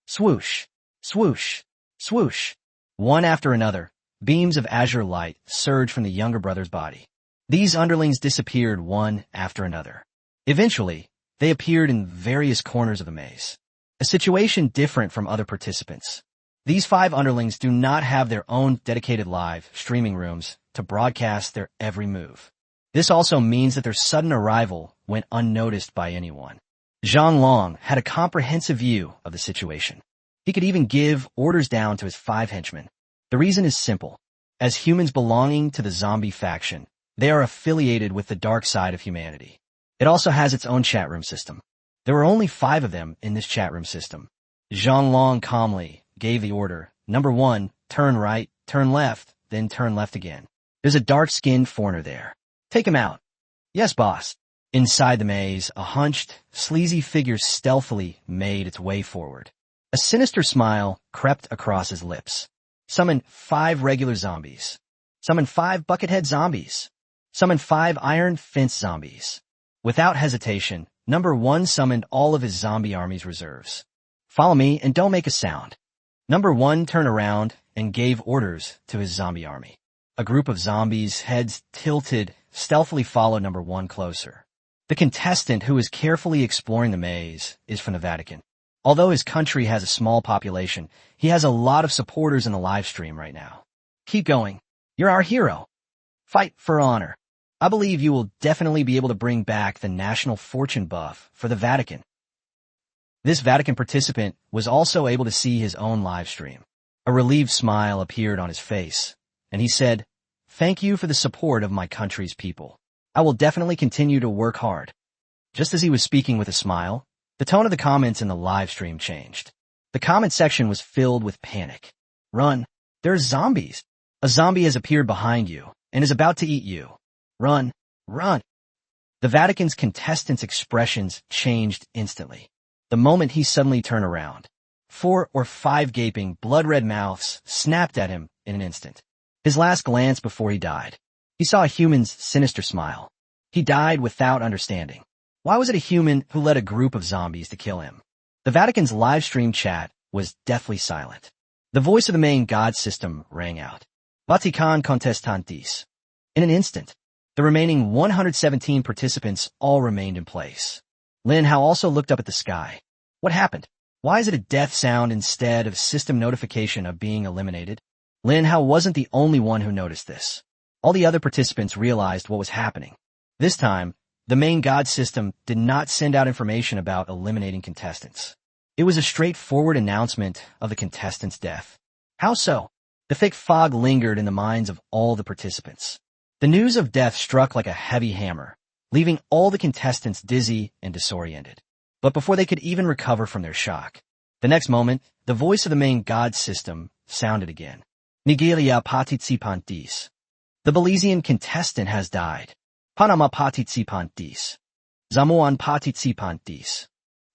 Swoosh, swoosh, swoosh. One after another, beams of azure light surged from the younger brother's body. These underlings disappeared one after another. Eventually, they appeared in various corners of the maze. A situation different from other participants. These 5 underlings do not have their own dedicated live streaming rooms to broadcast their every move. This also means that their sudden arrival went unnoticed by anyone. Zhang Long had a comprehensive view of the situation. He could even give orders down to his 5 henchmen. The reason is simple. As humans belonging to the zombie faction, they are affiliated with the dark side of humanity. It also has its own chat room system. There were only 5 of them in this chat room system. Zhang Long calmly gave the order, number 1, turn right, turn left, then turn left again. There's a dark-skinned foreigner there. Take him out. Yes, boss. Inside the maze, a hunched, sleazy figure stealthily made its way forward. A sinister smile crept across his lips. Summon 5 regular zombies. Summon 5 buckethead zombies. Summon 5 iron fence zombies. Without hesitation, number 1 summoned all of his zombie army's reserves. Follow me and don't make a sound. Number 1 turned around and gave orders to his zombie army. A group of zombies, heads tilted, stealthily followed number 1 closer. The contestant who is carefully exploring the maze is from the Vatican. Although his country has a small population, he has a lot of supporters in the live stream right now. Keep going. You're our hero. Fight for honor. I believe you will definitely be able to bring back the national fortune buff for the Vatican. This Vatican participant was also able to see his own live stream. A relieved smile appeared on his face, and he said, "Thank you for the support of my country's people. I will definitely continue to work hard." Just as he was speaking with a smile, the tone of the comments in the live stream changed. The comment section was filled with panic. "Run! There are zombies! A zombie has appeared behind you and is about to eat you. Run! Run!" The Vatican's contestant's expressions changed instantly. The moment he suddenly turned around, 4 or 5 gaping, blood-red mouths snapped at him in an instant. His last glance before he died, he saw a human's sinister smile. He died without understanding. Why was it a human who led a group of zombies to kill him? The Vatican's live stream chat was deathly silent. The voice of the main god system rang out. Vatican contestantes. In an instant, the remaining 117 participants all remained in place. Lin Hao also looked up at the sky. What happened? Why is it a death sound instead of system notification of being eliminated? Lin Hao wasn't the only one who noticed this. All the other participants realized what was happening. This time, the main god system did not send out information about eliminating contestants. It was a straightforward announcement of the contestant's death. How so? The thick fog lingered in the minds of all the participants. The news of death struck like a heavy hammer, leaving all the contestants dizzy and disoriented. But before they could even recover from their shock, the next moment, the voice of the main god system sounded again. Nigeria participantes. The Belizean contestant has died. Panama participantes. Samoan participantes.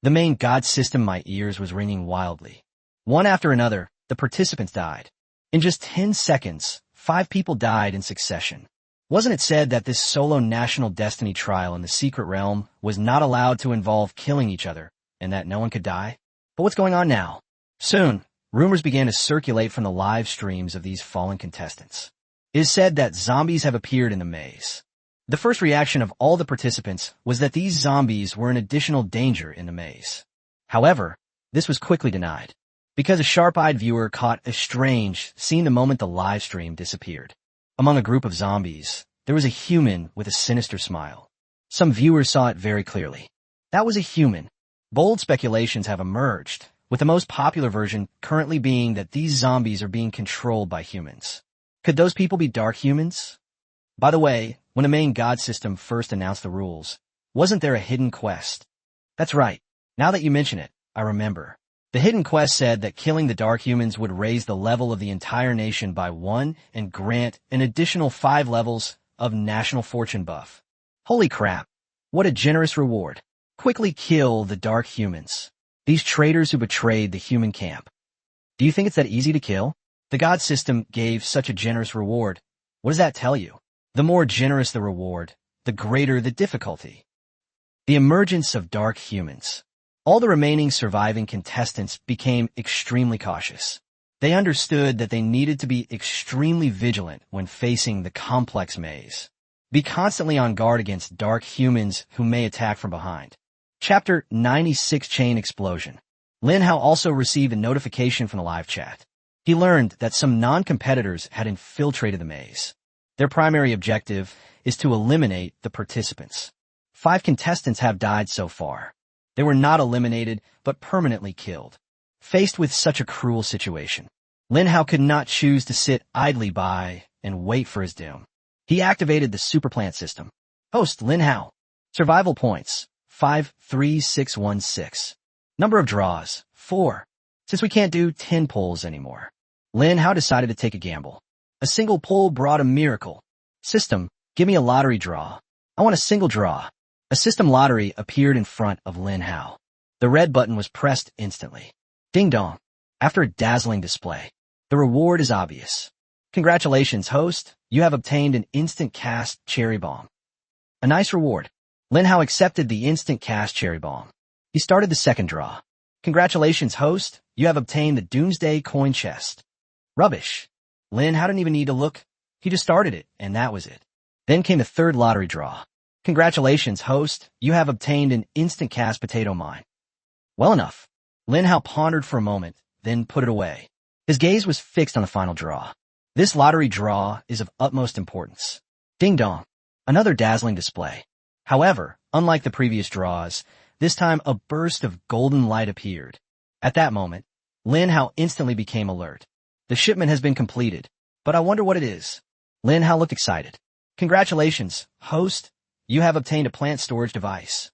The main god system, my ears was ringing wildly. One after another, the participants died. In just 10 seconds, 5 people died in succession. Wasn't it said that this solo national destiny trial in the secret realm was not allowed to involve killing each other, and that no one could die? But what's going on now? Soon, rumors began to circulate from the live streams of these fallen contestants. It is said that zombies have appeared in the maze. The first reaction of all the participants was that these zombies were an additional danger in the maze. However, this was quickly denied, because a sharp-eyed viewer caught a strange scene the moment the live stream disappeared. Among a group of zombies, there was a human with a sinister smile. Some viewers saw it very clearly. That was a human. Bold speculations have emerged, with the most popular version currently being that these zombies are being controlled by humans. Could those people be dark humans? By the way, when the main god system first announced the rules, wasn't there a hidden quest? That's right. Now that you mention it, I remember. The hidden quest said that killing the dark humans would raise the level of the entire nation by 1 and grant an additional 5 levels of national fortune buff. Holy crap. What a generous reward. Quickly kill the dark humans. These traitors who betrayed the human camp. Do you think it's that easy to kill? The god system gave such a generous reward. What does that tell you? The more generous the reward, the greater the difficulty. The emergence of dark humans. All the remaining surviving contestants became extremely cautious. They understood that they needed to be extremely vigilant when facing the complex maze. Be constantly on guard against dark humans who may attack from behind. Chapter 96 Chain Explosion. Lin Hao also received a notification from the live chat. He learned that some non-competitors had infiltrated the maze. Their primary objective is to eliminate the participants. 5 contestants have died so far. They were not eliminated, but permanently killed. Faced with such a cruel situation, Lin Hao could not choose to sit idly by and wait for his doom. He activated the superplant system. Host Lin Hao. Survival points, 53616. Number of draws, 4. Since we can't do 10 pulls anymore, Lin Hao decided to take a gamble. A single pull brought a miracle. System, give me a lottery draw. I want a single draw. A system lottery appeared in front of Lin Hao. The red button was pressed instantly. Ding dong. After a dazzling display, the reward is obvious. Congratulations, host. You have obtained an instant cast cherry bomb. A nice reward. Lin Hao accepted the instant cast cherry bomb. He started the second draw. Congratulations, host. You have obtained the Doomsday coin chest. Rubbish. Lin Hao didn't even need to look. He just started it, and that was it. Then came the third lottery draw. Congratulations, host. You have obtained an instant cast potato mine. Well enough. Lin Hao pondered for a moment, then put it away. His gaze was fixed on the final draw. This lottery draw is of utmost importance. Ding dong. Another dazzling display. However, unlike the previous draws, this time a burst of golden light appeared. At that moment, Lin Hao instantly became alert. The shipment has been completed, but I wonder what it is. Lin Hao looked excited. Congratulations, host. You have obtained a plant storage device.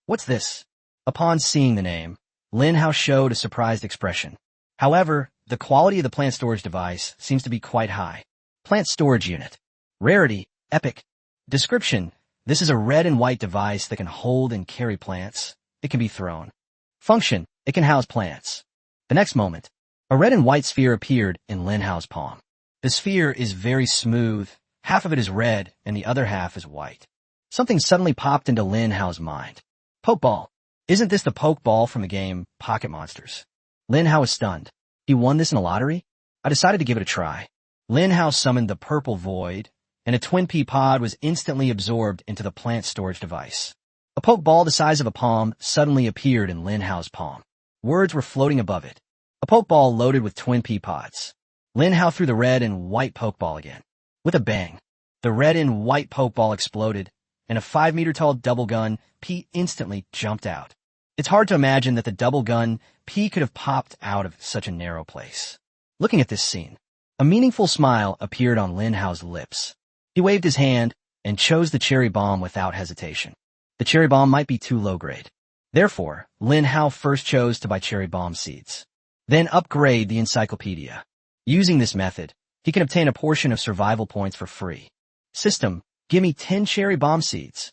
What's this? Upon seeing the name, Lin Hao showed a surprised expression. However, the quality of the plant storage device seems to be quite high. Plant storage unit. Rarity, epic. Description. This is a red and white device that can hold and carry plants. It can be thrown. Function. It can house plants. The next moment, a red and white sphere appeared in Lin Hao's palm. The sphere is very smooth. Half of it is red and the other half is white. Something suddenly popped into Lin Hao's mind. Pokeball. Isn't this the Pokeball from the game Pocket Monsters? Lin Hao was stunned. He won this in a lottery? I decided to give it a try. Lin Hao summoned the purple void, and a twin pea pod was instantly absorbed into the plant storage device. A Pokeball the size of a palm suddenly appeared in Lin Hao's palm. Words were floating above it. A Pokeball loaded with twin pea pods. Lin Hao threw the red and white Pokeball again. With a bang, the red and white Pokeball exploded, and a 5-meter-tall double gun P instantly jumped out. It's hard to imagine that the double gun P could have popped out of such a narrow place. Looking at this scene, a meaningful smile appeared on Lin Hao's lips. He waved his hand and chose the cherry bomb without hesitation. The cherry bomb might be too low grade. Therefore, Lin Hao first chose to buy cherry bomb seeds. Then upgrade the encyclopedia. Using this method, he can obtain a portion of survival points for free. System, give me 10 cherry bomb seeds.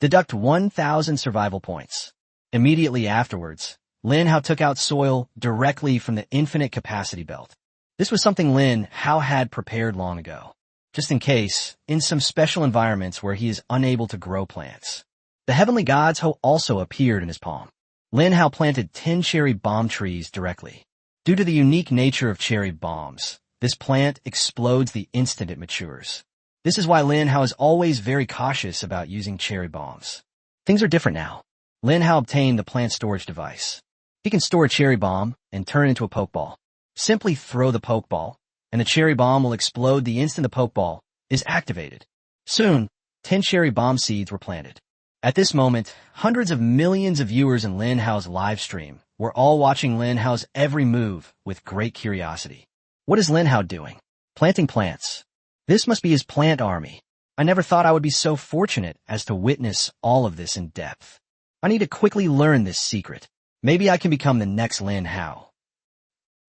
Deduct 1,000 survival points. Immediately afterwards, Lin Hao took out soil directly from the infinite capacity belt. This was something Lin Hao had prepared long ago, just in case, in some special environments where he is unable to grow plants. The heavenly gods Ho also appeared in his palm. Lin Hao planted 10 cherry bomb trees directly. Due to the unique nature of cherry bombs, this plant explodes the instant it matures. This is why Lin Hao is always very cautious about using cherry bombs. Things are different now. Lin Hao obtained the plant storage device. He can store a cherry bomb and turn it into a Pokeball. Simply throw the Pokeball, and the cherry bomb will explode the instant the Pokeball is activated. Soon, 10 cherry bomb seeds were planted. At this moment, hundreds of millions of viewers in Lin Hao's live stream were all watching Lin Hao's every move with great curiosity. What is Lin Hao doing? Planting plants. This must be his plant army. I never thought I would be so fortunate as to witness all of this in depth. I need to quickly learn this secret. Maybe I can become the next Lin Hao.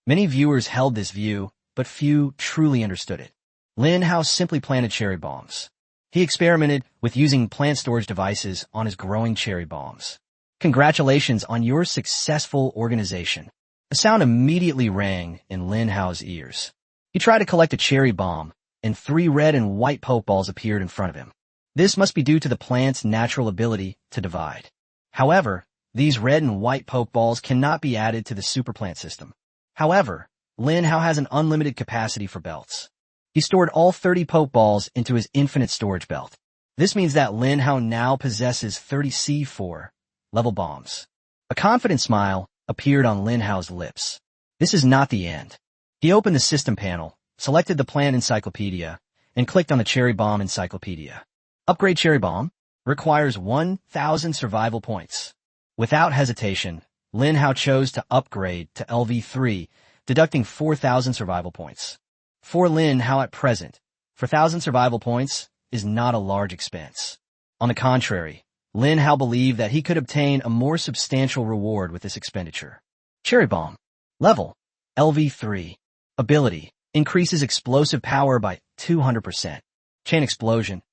Many viewers held this view, but few truly understood it. Lin Hao simply planted cherry bombs. He experimented with using plant storage devices on his growing cherry bombs. Congratulations on your successful organization. A sound immediately rang in Lin Hao's ears. He tried to collect a cherry bomb, and 3 red and white Pokeballs appeared in front of him. This must be due to the plant's natural ability to divide. However, these red and white Pokeballs cannot be added to the super plant system. However, Lin Hao has an unlimited capacity for belts. He stored all 30 Pokeballs into his infinite storage belt. This means that Lin Hao now possesses 30 C4 level bombs. A confident smile appeared on Lin Hao's lips. This is not the end. He opened the system panel, selected the plant encyclopedia, and clicked on the cherry bomb encyclopedia. Upgrade cherry bomb requires 1,000 survival points. Without hesitation, Lin Hao chose to upgrade to LV3, deducting 4,000 survival points. For Lin Hao at present, 4,000 survival points is not a large expense. On the contrary, Lin Hao believed that he could obtain a more substantial reward with this expenditure. Cherry Bomb. Level. LV3. Ability. Increases explosive power by 200%. Chain Explosion.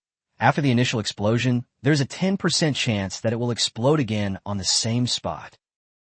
After the initial explosion, there's a 10% chance that it will explode again on the same spot.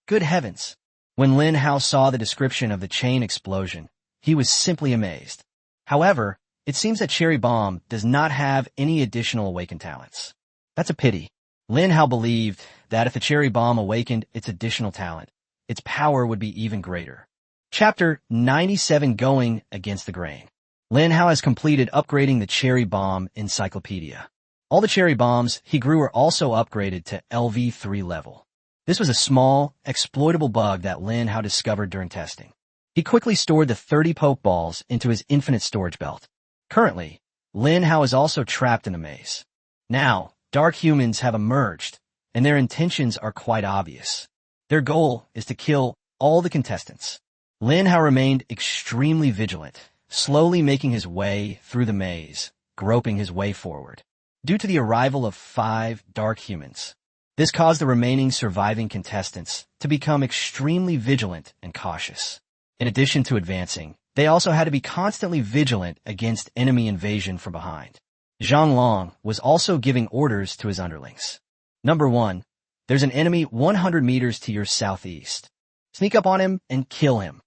Good heavens! When Lin Hao saw the description of the chain explosion, he was simply amazed. However, it seems that Cherry Bomb does not have any additional awakened talents. That's a pity. Lin Hao believed that if the Cherry Bomb awakened its additional talent, its power would be even greater. Chapter 97 Going Against the Grain. Lin Hao has completed upgrading the Cherry Bomb encyclopedia. All the cherry bombs he grew were also upgraded to LV3 level. This was a small, exploitable bug that Lin Hao discovered during testing. He quickly stored the 30 pokeballs into his infinite storage belt. Currently, Lin Hao is also trapped in a maze. Now, dark humans have emerged, and their intentions are quite obvious. Their goal is to kill all the contestants. Lin Hao remained extremely vigilant, slowly making his way through the maze, groping his way forward. Due to the arrival of 5 dark humans, this caused the remaining surviving contestants to become extremely vigilant and cautious. In addition to advancing, they also had to be constantly vigilant against enemy invasion from behind. Zhang Long was also giving orders to his underlings. Number 1. There's an enemy 100 meters to your southeast. Sneak up on him and kill him.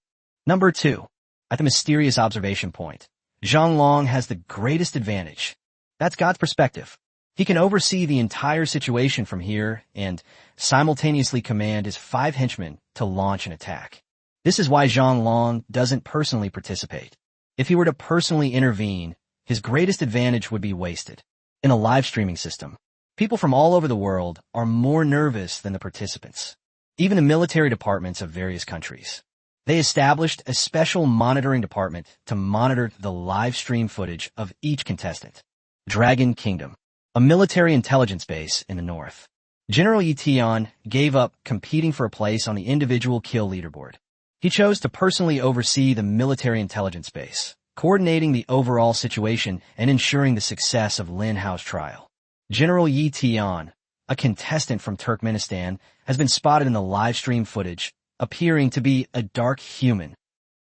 Number 2. At the mysterious observation point, Zhang Long has the greatest advantage. That's God's perspective. He can oversee the entire situation from here and simultaneously command his 5 henchmen to launch an attack. This is why Zhang Long doesn't personally participate. If he were to personally intervene, his greatest advantage would be wasted. In a live streaming system, people from all over the world are more nervous than the participants. Even the military departments of various countries. They established a special monitoring department to monitor the live stream footage of each contestant. Dragon Kingdom, a military intelligence base in the north. General Yi Tian gave up competing for a place on the individual kill leaderboard. He chose to personally oversee the military intelligence base, coordinating the overall situation and ensuring the success of Lin Hao's trial. General Yi Tian, a contestant from Turkmenistan, has been spotted in the live stream footage, appearing to be a dark human.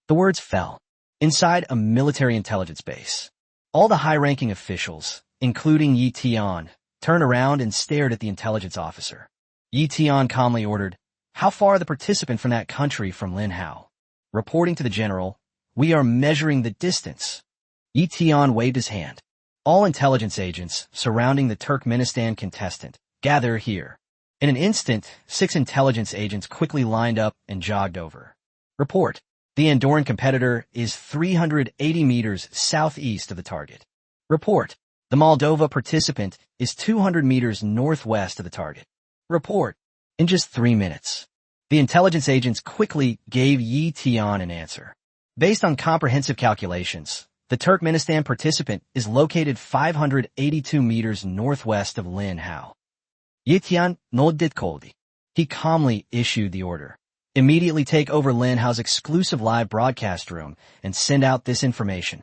The words fell inside a military intelligence base. All the high-ranking officials, including Yi Tian, turned around and stared at the intelligence officer. Yi Tian calmly ordered, "How far are the participant from that country from Lin Hao?" Reporting to the general, "We are measuring the distance." Yi Tian waved his hand. All intelligence agents surrounding the Turkmenistan contestant gather here. In an instant, 6 intelligence agents quickly lined up and jogged over. Report. The Andorran competitor is 380 meters southeast of the target. Report. The Moldova participant is 200 meters northwest of the target. Report. In just 3 minutes, the intelligence agents quickly gave Yi Tian an answer. Based on comprehensive calculations, the Turkmenistan participant is located 582 meters northwest of Lin Hao. Yi Tian nodded coldly. He calmly issued the order. Immediately take over Lin Hao's exclusive live broadcast room and send out this information.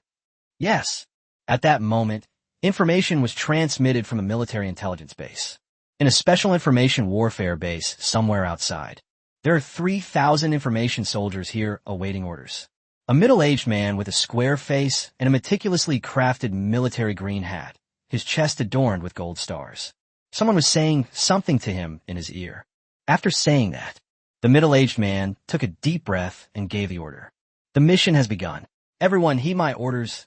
Yes. At that moment, information was transmitted from a military intelligence base. In a special information warfare base somewhere outside. There are 3,000 information soldiers here awaiting orders. A middle-aged man with a square face and a meticulously crafted military green hat, his chest adorned with gold stars. Someone was saying something to him in his ear. After saying that, the middle-aged man took a deep breath and gave the order. The mission has begun. Everyone heed my orders.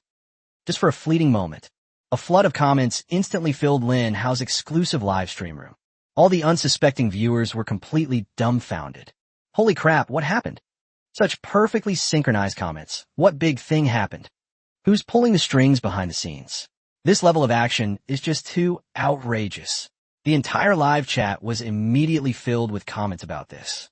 Just for a fleeting moment, a flood of comments instantly filled Lin Hao's exclusive live stream room. All the unsuspecting viewers were completely dumbfounded. Holy crap, what happened? Such perfectly synchronized comments. What big thing happened? Who's pulling the strings behind the scenes? This level of action is just too outrageous. The entire live chat was immediately filled with comments about this.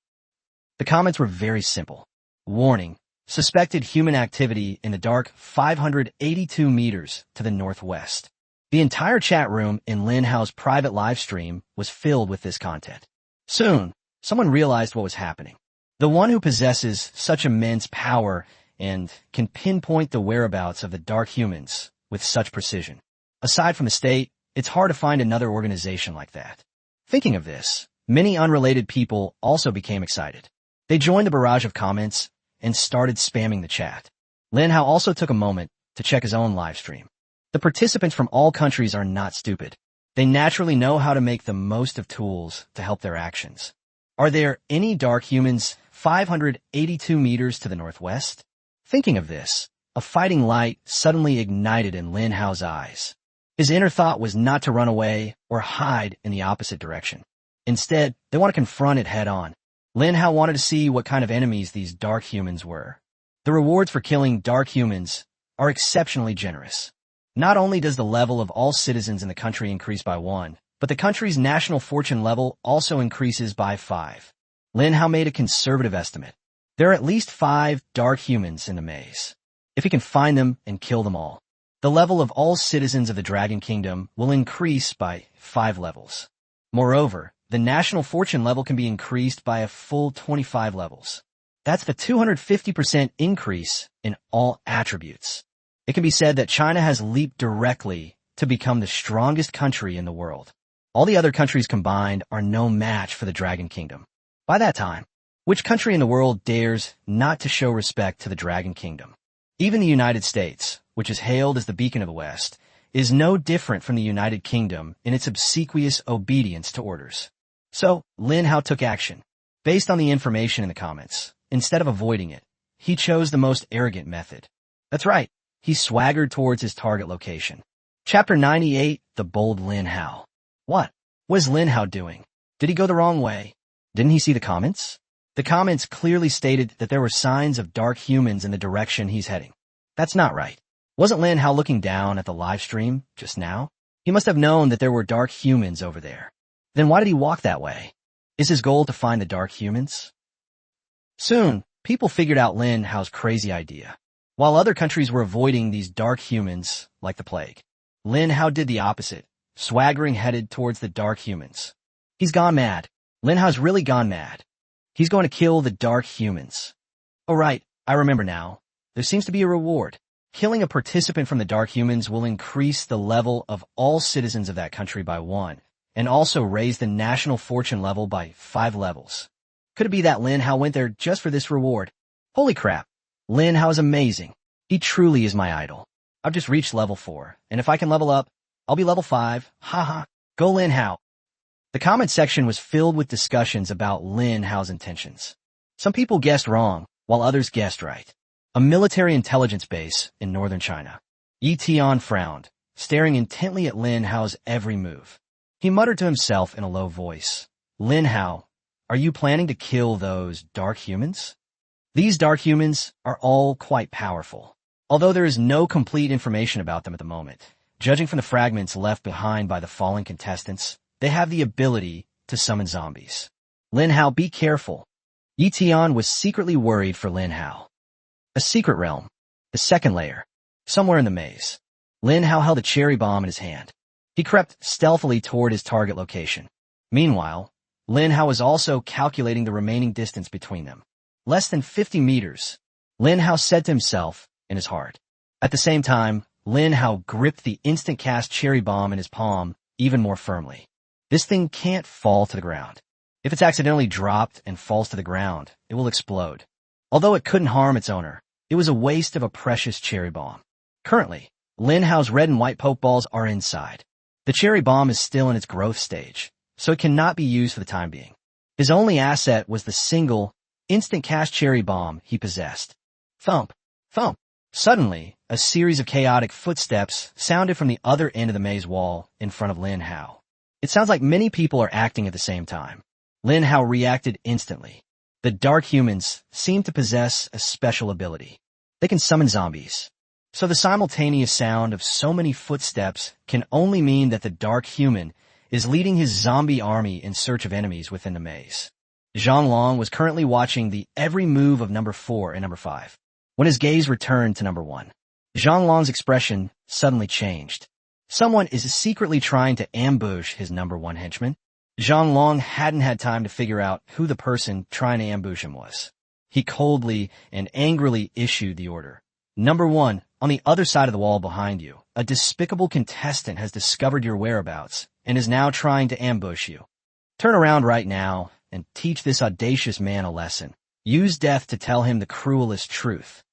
The comments were very simple. Warning, suspected human activity in the dark 582 meters to the northwest. The entire chat room in Lin Hao's private live stream was filled with this content. Soon, someone realized what was happening. The one who possesses such immense power and can pinpoint the whereabouts of the dark humans with such precision. Aside from the state, it's hard to find another organization like that. Thinking of this, many unrelated people also became excited. They joined the barrage of comments and started spamming the chat. Lin Hao also took a moment to check his own live stream. The participants from all countries are not stupid. They naturally know how to make the most of tools to help their actions. Are there any dark humans 582 meters to the northwest? Thinking of this, a fighting light suddenly ignited in Lin Hao's eyes. His inner thought was not to run away or hide in the opposite direction. Instead, they want to confront it head on. Lin Hao wanted to see what kind of enemies these dark humans were. The rewards for killing dark humans are exceptionally generous. Not only does the level of all citizens in the country increase by 1, but the country's national fortune level also increases by 5. Lin Hao made a conservative estimate. There are at least 5 dark humans in the maze. If he can find them and kill them all, the level of all citizens of the Dragon Kingdom will increase by 5 levels. Moreover, the national fortune level can be increased by a full 25 levels. That's the 250% increase in all attributes. It can be said that China has leaped directly to become the strongest country in the world. All the other countries combined are no match for the Dragon Kingdom. By that time, which country in the world dares not to show respect to the Dragon Kingdom? Even the United States, which is hailed as the beacon of the West, is no different from the United Kingdom in its obsequious obedience to orders. So, Lin Hao took action. Based on the information in the comments, instead of avoiding it, he chose the most arrogant method. That's right, he swaggered towards his target location. Chapter 98, The Bold Lin Hao. What was Lin Hao doing? Did he go the wrong way? Didn't he see the comments? The comments clearly stated that there were signs of dark humans in the direction he's heading. That's not right. Wasn't Lin Hao looking down at the live stream just now? He must have known that there were dark humans over there. Then why did he walk that way? Is his goal to find the dark humans? Soon, people figured out Lin Hao's crazy idea. While other countries were avoiding these dark humans like the plague, Lin Hao did the opposite, swaggering headed towards the dark humans. He's gone mad. Lin Hao's really gone mad. He's going to kill the dark humans. Oh right, I remember now. There seems to be a reward. Killing a participant from the dark humans will increase the level of all citizens of that country by 1, and also raise the national fortune level by 5 levels. Could it be that Lin Hao went there just for this reward? Holy crap, Lin Hao is amazing. He truly is my idol. I've just reached level 4, and if I can level up, I'll be level 5. Haha, go Lin Hao. The comment section was filled with discussions about Lin Hao's intentions. Some people guessed wrong, while others guessed right. A military intelligence base in northern China. Yi Tian frowned, staring intently at Lin Hao's every move. He muttered to himself in a low voice, Lin Hao, are you planning to kill those dark humans? These dark humans are all quite powerful. Although there is no complete information about them at the moment, judging from the fragments left behind by the fallen contestants, they have the ability to summon zombies. Lin Hao, be careful. Yi Tian was secretly worried for Lin Hao. A secret realm. The second layer. Somewhere in the maze. Lin Hao held a cherry bomb in his hand. He crept stealthily toward his target location. Meanwhile, Lin Hao was also calculating the remaining distance between them. Less than 50 meters. Lin Hao said to himself in his heart. At the same time, Lin Hao gripped the instant cast cherry bomb in his palm even more firmly. This thing can't fall to the ground. If it's accidentally dropped and falls to the ground, it will explode. Although it couldn't harm its owner, it was a waste of a precious cherry bomb. Currently, Lin Hao's red and white pokeballs are inside. The cherry bomb is still in its growth stage, so it cannot be used for the time being. His only asset was the single, instant cast cherry bomb he possessed. Thump, thump. Suddenly, a series of chaotic footsteps sounded from the other end of the maze wall in front of Lin Hao. It sounds like many people are acting at the same time. Lin Hao reacted instantly. The dark humans seem to possess a special ability. They can summon zombies. So the simultaneous sound of so many footsteps can only mean that the dark human is leading his zombie army in search of enemies within the maze. Zhang Long was currently watching the every move of number 4 and number 5. When his gaze returned to number 1, Zhang Long's expression suddenly changed. Someone is secretly trying to ambush his number 1 henchman. Zhang Long hadn't had time to figure out who the person trying to ambush him was. He coldly and angrily issued the order. Number 1, on the other side of the wall behind you, a despicable contestant has discovered your whereabouts and is now trying to ambush you. Turn around right now and teach this audacious man a lesson. Use death to tell him the cruelest truth.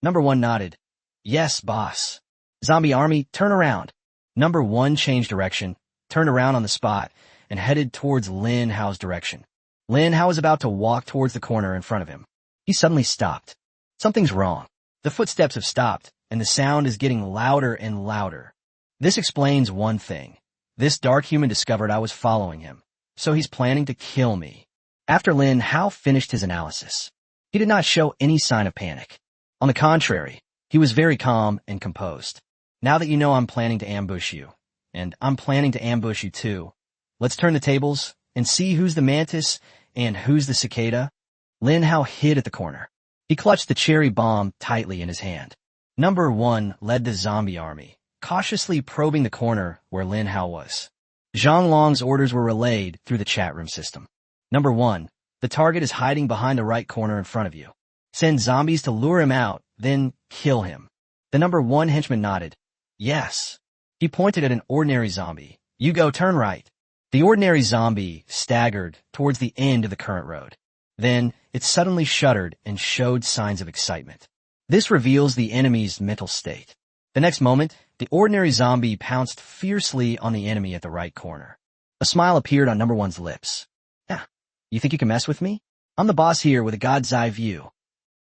Number 1 nodded. Yes, boss. Zombie army, turn around. Number 1 changed direction, turned around on the spot, and headed towards Lin Hao's direction. Lin Hao was about to walk towards the corner in front of him. He suddenly stopped. Something's wrong. The footsteps have stopped, and the sound is getting louder and louder. This explains one thing. This dark human discovered I was following him, so he's planning to kill me. After Lin Hao finished his analysis, he did not show any sign of panic. On the contrary, he was very calm and composed. Now that you know I'm planning to ambush you, and I'm planning to ambush you too, let's turn the tables and see who's the mantis and who's the cicada. Lin Hao hid at the corner. He clutched the cherry bomb tightly in his hand. Number 1 led the zombie army, cautiously probing the corner where Lin Hao was. Zhang Long's orders were relayed through the chat room system. Number 1, the target is hiding behind the right corner in front of you. Send zombies to lure him out, then kill him. The number 1 henchman nodded. Yes. He pointed at an ordinary zombie. You go, turn right. The ordinary zombie staggered towards the end of the current road. Then, it suddenly shuddered and showed signs of excitement. This reveals the enemy's mental state. The next moment, the ordinary zombie pounced fiercely on the enemy at the right corner. A smile appeared on number 1's lips. Ah, you think you can mess with me? I'm the boss here with a god's eye view.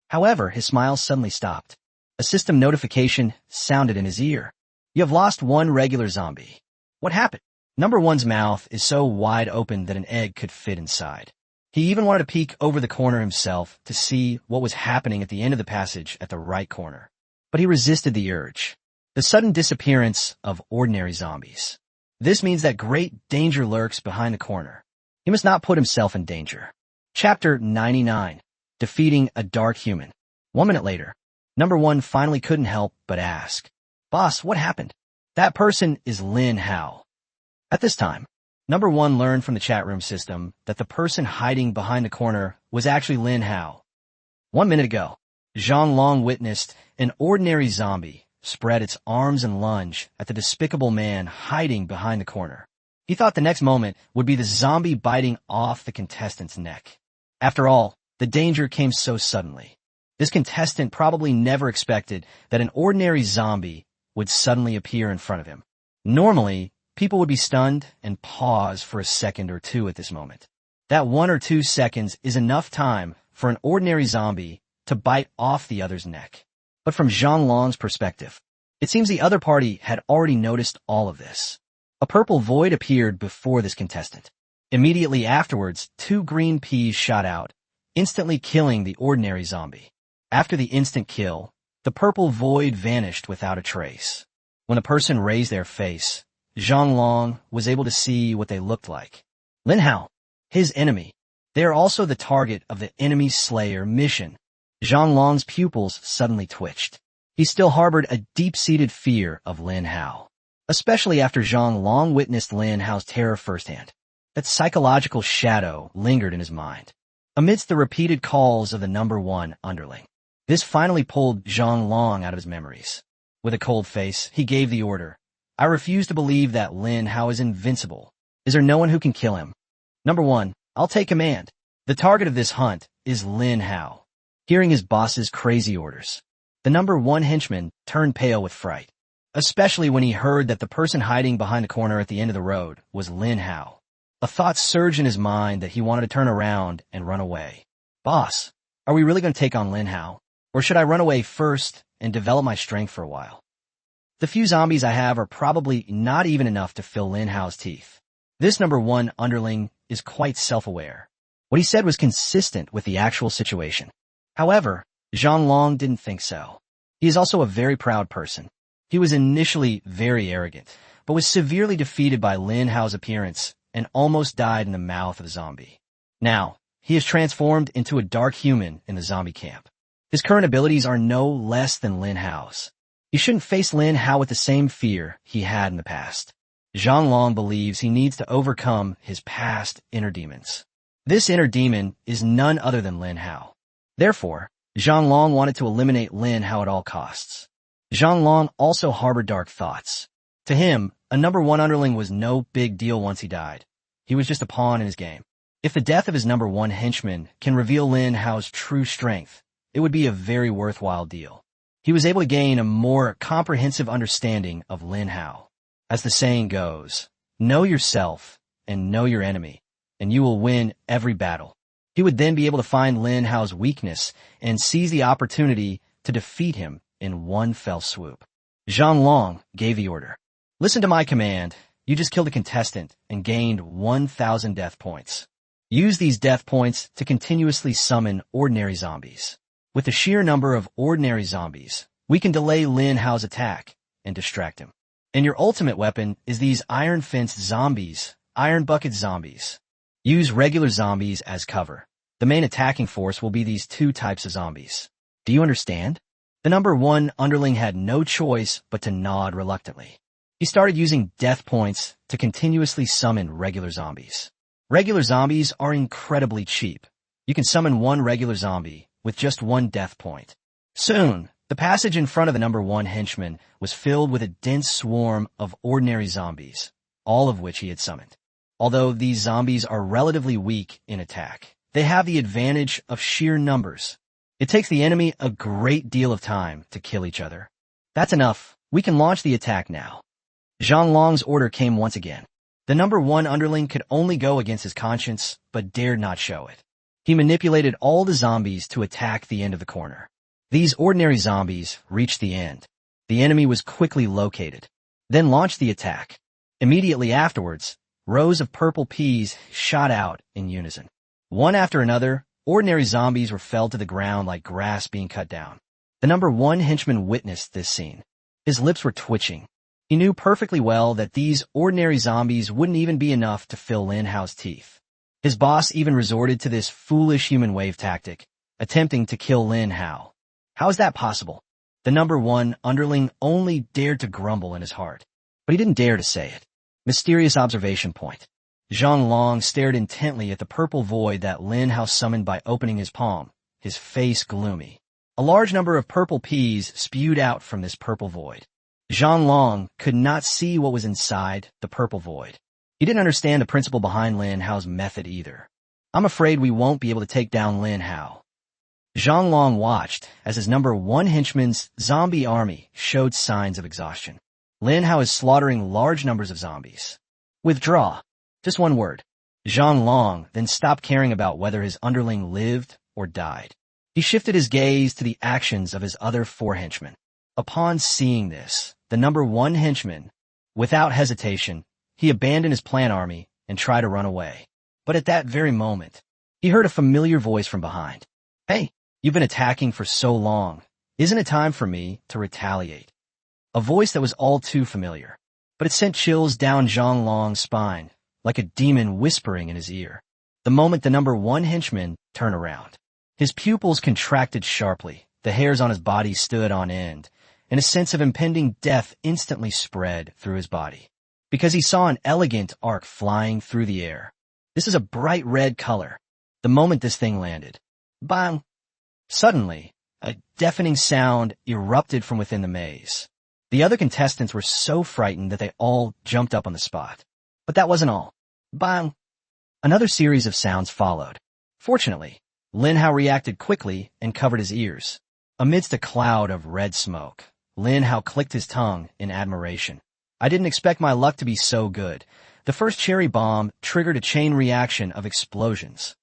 However, his smile suddenly stopped. A system notification sounded in his ear. You have lost 1 regular zombie. What happened? Number 1's mouth is so wide open that an egg could fit inside. He even wanted to peek over the corner himself to see what was happening at the end of the passage at the right corner. But he resisted the urge. The sudden disappearance of ordinary zombies. This means that great danger lurks behind the corner. He must not put himself in danger. Chapter 99. Defeating a Dark Human. 1 minute later, number 1 finally couldn't help but ask, Boss, what happened? That person is Lin Hao. At this time, number 1 learned from the chat room system that the person hiding behind the corner was actually Lin Hao. 1 minute ago, Zhang Long witnessed an ordinary zombie spread its arms and lunge at the despicable man hiding behind the corner. He thought the next moment would be the zombie biting off the contestant's neck. After all, the danger came so suddenly. This contestant probably never expected that an ordinary zombie would suddenly appear in front of him. Normally, people would be stunned and pause for a second or two at this moment. That 1 or 2 seconds is enough time for an ordinary zombie to bite off the other's neck. But from Zhang Long's perspective, it seems the other party had already noticed all of this. A purple void appeared before this contestant. Immediately afterwards, 2 green peas shot out, instantly killing the ordinary zombie. After the instant kill, the purple void vanished without a trace. When a person raised their face, Zhang Long was able to see what they looked like. Lin Hao, his enemy. They are also the target of the enemy slayer mission. Zhang Long's pupils suddenly twitched. He still harbored a deep-seated fear of Lin Hao, especially after Zhang Long witnessed Lin Hao's terror firsthand. That psychological shadow lingered in his mind. Amidst the repeated calls of the number 1 underling, this finally pulled Zhang Long out of his memories. With a cold face, he gave the order. I refuse to believe that Lin Hao is invincible. Is there no one who can kill him? Number 1, I'll take command. The target of this hunt is Lin Hao. Hearing his boss's crazy orders, the number 1 henchman turned pale with fright, especially when he heard that the person hiding behind the corner at the end of the road was Lin Hao. A thought surged in his mind that he wanted to turn around and run away. Boss, are we really going to take on Lin Hao? Or should I run away first and develop my strength for a while? The few zombies I have are probably not even enough to fill Lin Hao's teeth. This number 1 underling is quite self-aware. What he said was consistent with the actual situation. However, Zhang Long didn't think so. He is also a very proud person. He was initially very arrogant, but was severely defeated by Lin Hao's appearance and almost died in the mouth of a zombie. Now, he is transformed into a dark human in the zombie camp. His current abilities are no less than Lin Hao's. You shouldn't face Lin Hao with the same fear he had in the past. Zhang Long believes he needs to overcome his past inner demons. This inner demon is none other than Lin Hao. Therefore, Zhang Long wanted to eliminate Lin Hao at all costs. Zhang Long also harbored dark thoughts. To him, a number 1 underling was no big deal once he died. He was just a pawn in his game. If the death of his number 1 henchman can reveal Lin Hao's true strength, it would be a very worthwhile deal. He was able to gain a more comprehensive understanding of Lin Hao. As the saying goes, know yourself and know your enemy, and you will win every battle. He would then be able to find Lin Hao's weakness and seize the opportunity to defeat him in one fell swoop. Zhang Long gave the order. Listen to my command. You just killed a contestant and gained 1,000 death points. Use these death points to continuously summon ordinary zombies. With the sheer number of ordinary zombies, we can delay Lin Hao's attack and distract him. And your ultimate weapon is these iron-fenced zombies, iron bucket zombies. Use regular zombies as cover. The main attacking force will be these two types of zombies. Do you understand? The number 1 underling had no choice but to nod reluctantly. He started using death points to continuously summon regular zombies. Regular zombies are incredibly cheap. You can summon one regular zombie with just 1 death point. Soon, the passage in front of the number 1 henchman was filled with a dense swarm of ordinary zombies, all of which he had summoned. Although these zombies are relatively weak in attack, they have the advantage of sheer numbers. It takes the enemy a great deal of time to kill each other. That's enough. We can launch the attack now. Zhang Long's order came once again. The number 1 underling could only go against his conscience, but dared not show it. He manipulated all the zombies to attack the end of the corner. These ordinary zombies reached the end. The enemy was quickly located, then launched the attack. Immediately afterwards, rows of purple peas shot out in unison. One after another, ordinary zombies were felled to the ground like grass being cut down. The number 1 henchman witnessed this scene. His lips were twitching. He knew perfectly well that these ordinary zombies wouldn't even be enough to fill Lin Hao's teeth. His boss even resorted to this foolish human wave tactic, attempting to kill Lin Hao. How is that possible? The number 1 underling only dared to grumble in his heart, but he didn't dare to say it. Mysterious observation point. Zhang Long stared intently at the purple void that Lin Hao summoned by opening his palm, his face gloomy. A large number of purple peas spewed out from this purple void. Zhang Long could not see what was inside the purple void. He didn't understand the principle behind Lin Hao's method either. I'm afraid we won't be able to take down Lin Hao. Zhang Long watched as his number 1 henchman's zombie army showed signs of exhaustion. Lin Hao is slaughtering large numbers of zombies. Withdraw. Just 1 word. Zhang Long then stopped caring about whether his underling lived or died. He shifted his gaze to the actions of his other 4 henchmen. Upon seeing this, the number 1 henchman, without hesitation, he abandoned his plant army and tried to run away. But at that very moment, he heard a familiar voice from behind. Hey, you've been attacking for so long. Isn't it time for me to retaliate? A voice that was all too familiar, but it sent chills down Zhang Long's spine, like a demon whispering in his ear. The moment the number 1 henchman turned around, his pupils contracted sharply, the hairs on his body stood on end, and a sense of impending death instantly spread through his body. Because he saw an elegant arc flying through the air. This is a bright red color. The moment this thing landed, bang! Suddenly, a deafening sound erupted from within the maze. The other contestants were so frightened that they all jumped up on the spot. But that wasn't all. Bang! Another series of sounds followed. Fortunately, Lin Hao reacted quickly and covered his ears. Amidst a cloud of red smoke, Lin Hao clicked his tongue in admiration. I didn't expect my luck to be so good. The first cherry bomb triggered a chain reaction of explosions.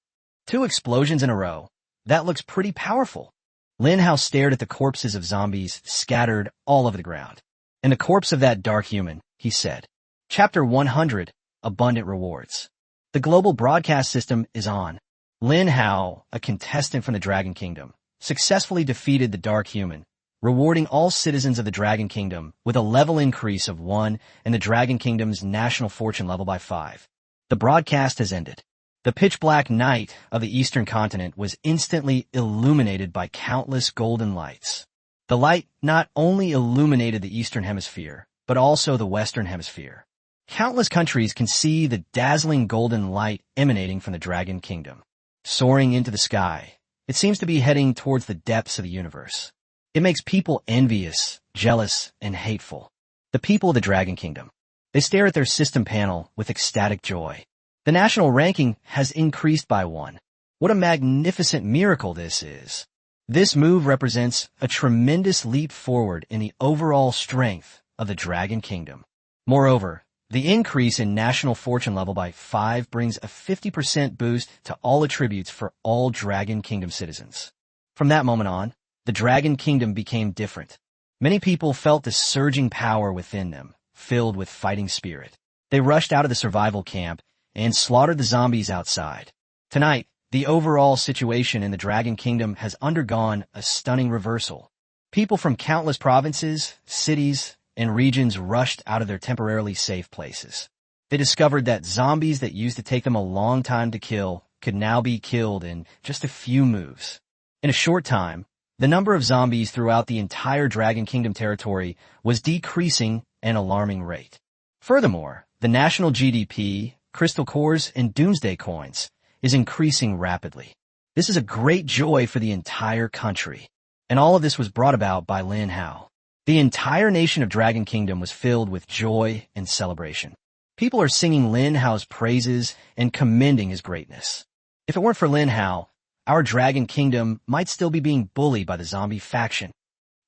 2 explosions in a row. That looks pretty powerful. Lin Hao stared at the corpses of zombies scattered all over the ground. And the corpse of that dark human, he said. Chapter 100, Abundant Rewards. The global broadcast system is on. Lin Hao, a contestant from the Dragon Kingdom, successfully defeated the dark human, rewarding all citizens of the Dragon Kingdom with a level increase of 1 and the Dragon Kingdom's national fortune level by 5. The broadcast has ended. The pitch-black night of the Eastern continent was instantly illuminated by countless golden lights. The light not only illuminated the Eastern Hemisphere, but also the Western Hemisphere. Countless countries can see the dazzling golden light emanating from the Dragon Kingdom. Soaring into the sky, it seems to be heading towards the depths of the universe. It makes people envious, jealous, and hateful. The people of the Dragon Kingdom. They stare at their system panel with ecstatic joy. The national ranking has increased by 1. What a magnificent miracle this is. This move represents a tremendous leap forward in the overall strength of the Dragon Kingdom. Moreover, the increase in national fortune level by 5 brings a 50% boost to all attributes for all Dragon Kingdom citizens. From that moment on, the Dragon Kingdom became different. Many people felt the surging power within them, filled with fighting spirit. They rushed out of the survival camp and slaughtered the zombies outside. Tonight, the overall situation in the Dragon Kingdom has undergone a stunning reversal. People from countless provinces, cities, and regions rushed out of their temporarily safe places. They discovered that zombies that used to take them a long time to kill could now be killed in just a few moves. In a short time, the number of zombies throughout the entire Dragon Kingdom territory was decreasing at an alarming rate. Furthermore, the national GDP, crystal cores, and doomsday coins is increasing rapidly. This is a great joy for the entire country. And all of this was brought about by Lin Hao. The entire nation of Dragon Kingdom was filled with joy and celebration. People are singing Lin Hao's praises and commending his greatness. If it weren't for Lin Hao, our Dragon Kingdom might still be being bullied by the zombie faction.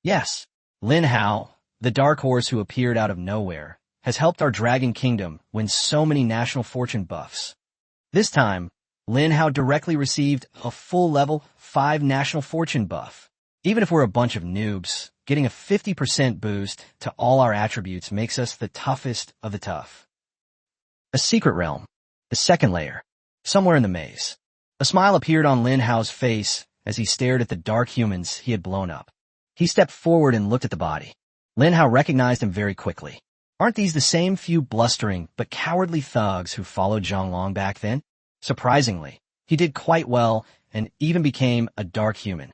Yes, Lin Hao, the dark horse who appeared out of nowhere, has helped our Dragon Kingdom win so many national fortune buffs. This time, Lin Hao directly received a full level 5 national fortune buff. Even if we're a bunch of noobs, getting a 50% boost to all our attributes makes us the toughest of the tough. A secret realm, the second layer, somewhere in the maze. A smile appeared on Lin Hao's face as he stared at the dark humans he had blown up. He stepped forward and looked at the body. Lin Hao recognized him very quickly. Aren't these the same few blustering but cowardly thugs who followed Zhonglong back then? Surprisingly, he did quite well and even became a dark human.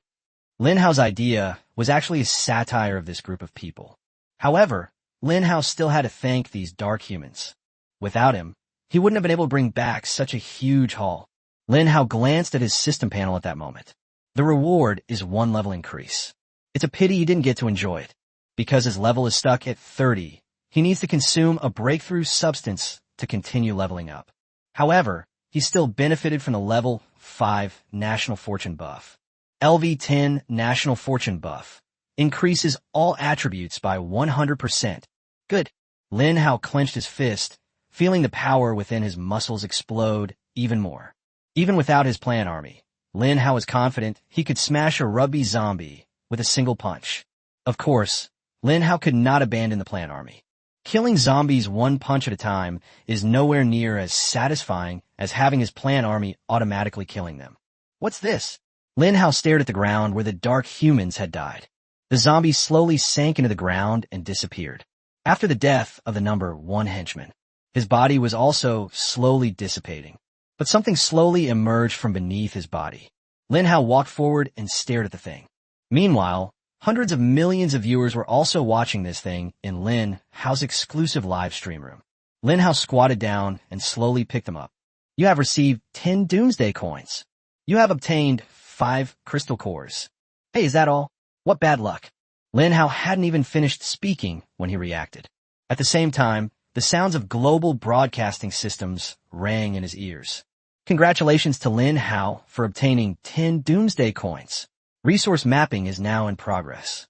Lin Hao's idea was actually a satire of this group of people. However, Lin Hao still had to thank these dark humans. Without him, he wouldn't have been able to bring back such a huge haul. Lin Hao glanced at his system panel at that moment. The reward is 1 level increase. It's a pity he didn't get to enjoy it. Because his level is stuck at 30, he needs to consume a breakthrough substance to continue leveling up. However, he still benefited from the level 5 National Fortune buff. LV10 National Fortune buff increases all attributes by 100%. Good. Lin Hao clenched his fist, feeling the power within his muscles explode even more. Even without his plant army, Lin Hao was confident he could smash a rugby zombie with a single punch. Of course, Lin Hao could not abandon the plant army. Killing zombies one punch at a time is nowhere near as satisfying as having his plant army automatically killing them. What's this? Lin Hao stared at the ground where the dark humans had died. The zombies slowly sank into the ground and disappeared. After the death of the number 1 henchman, his body was also slowly dissipating. But something slowly emerged from beneath his body. Lin Hao walked forward and stared at the thing. Meanwhile, hundreds of millions of viewers were also watching this thing in Lin Hao's exclusive live stream room. Lin Hao squatted down and slowly picked them up. You have received 10 doomsday coins. You have obtained 5 crystal cores. Hey, is that all? What bad luck. Lin Hao hadn't even finished speaking when he reacted. At the same time, the sounds of global broadcasting systems rang in his ears. Congratulations to Lin Hao for obtaining 10 doomsday coins. Resource mapping is now in progress.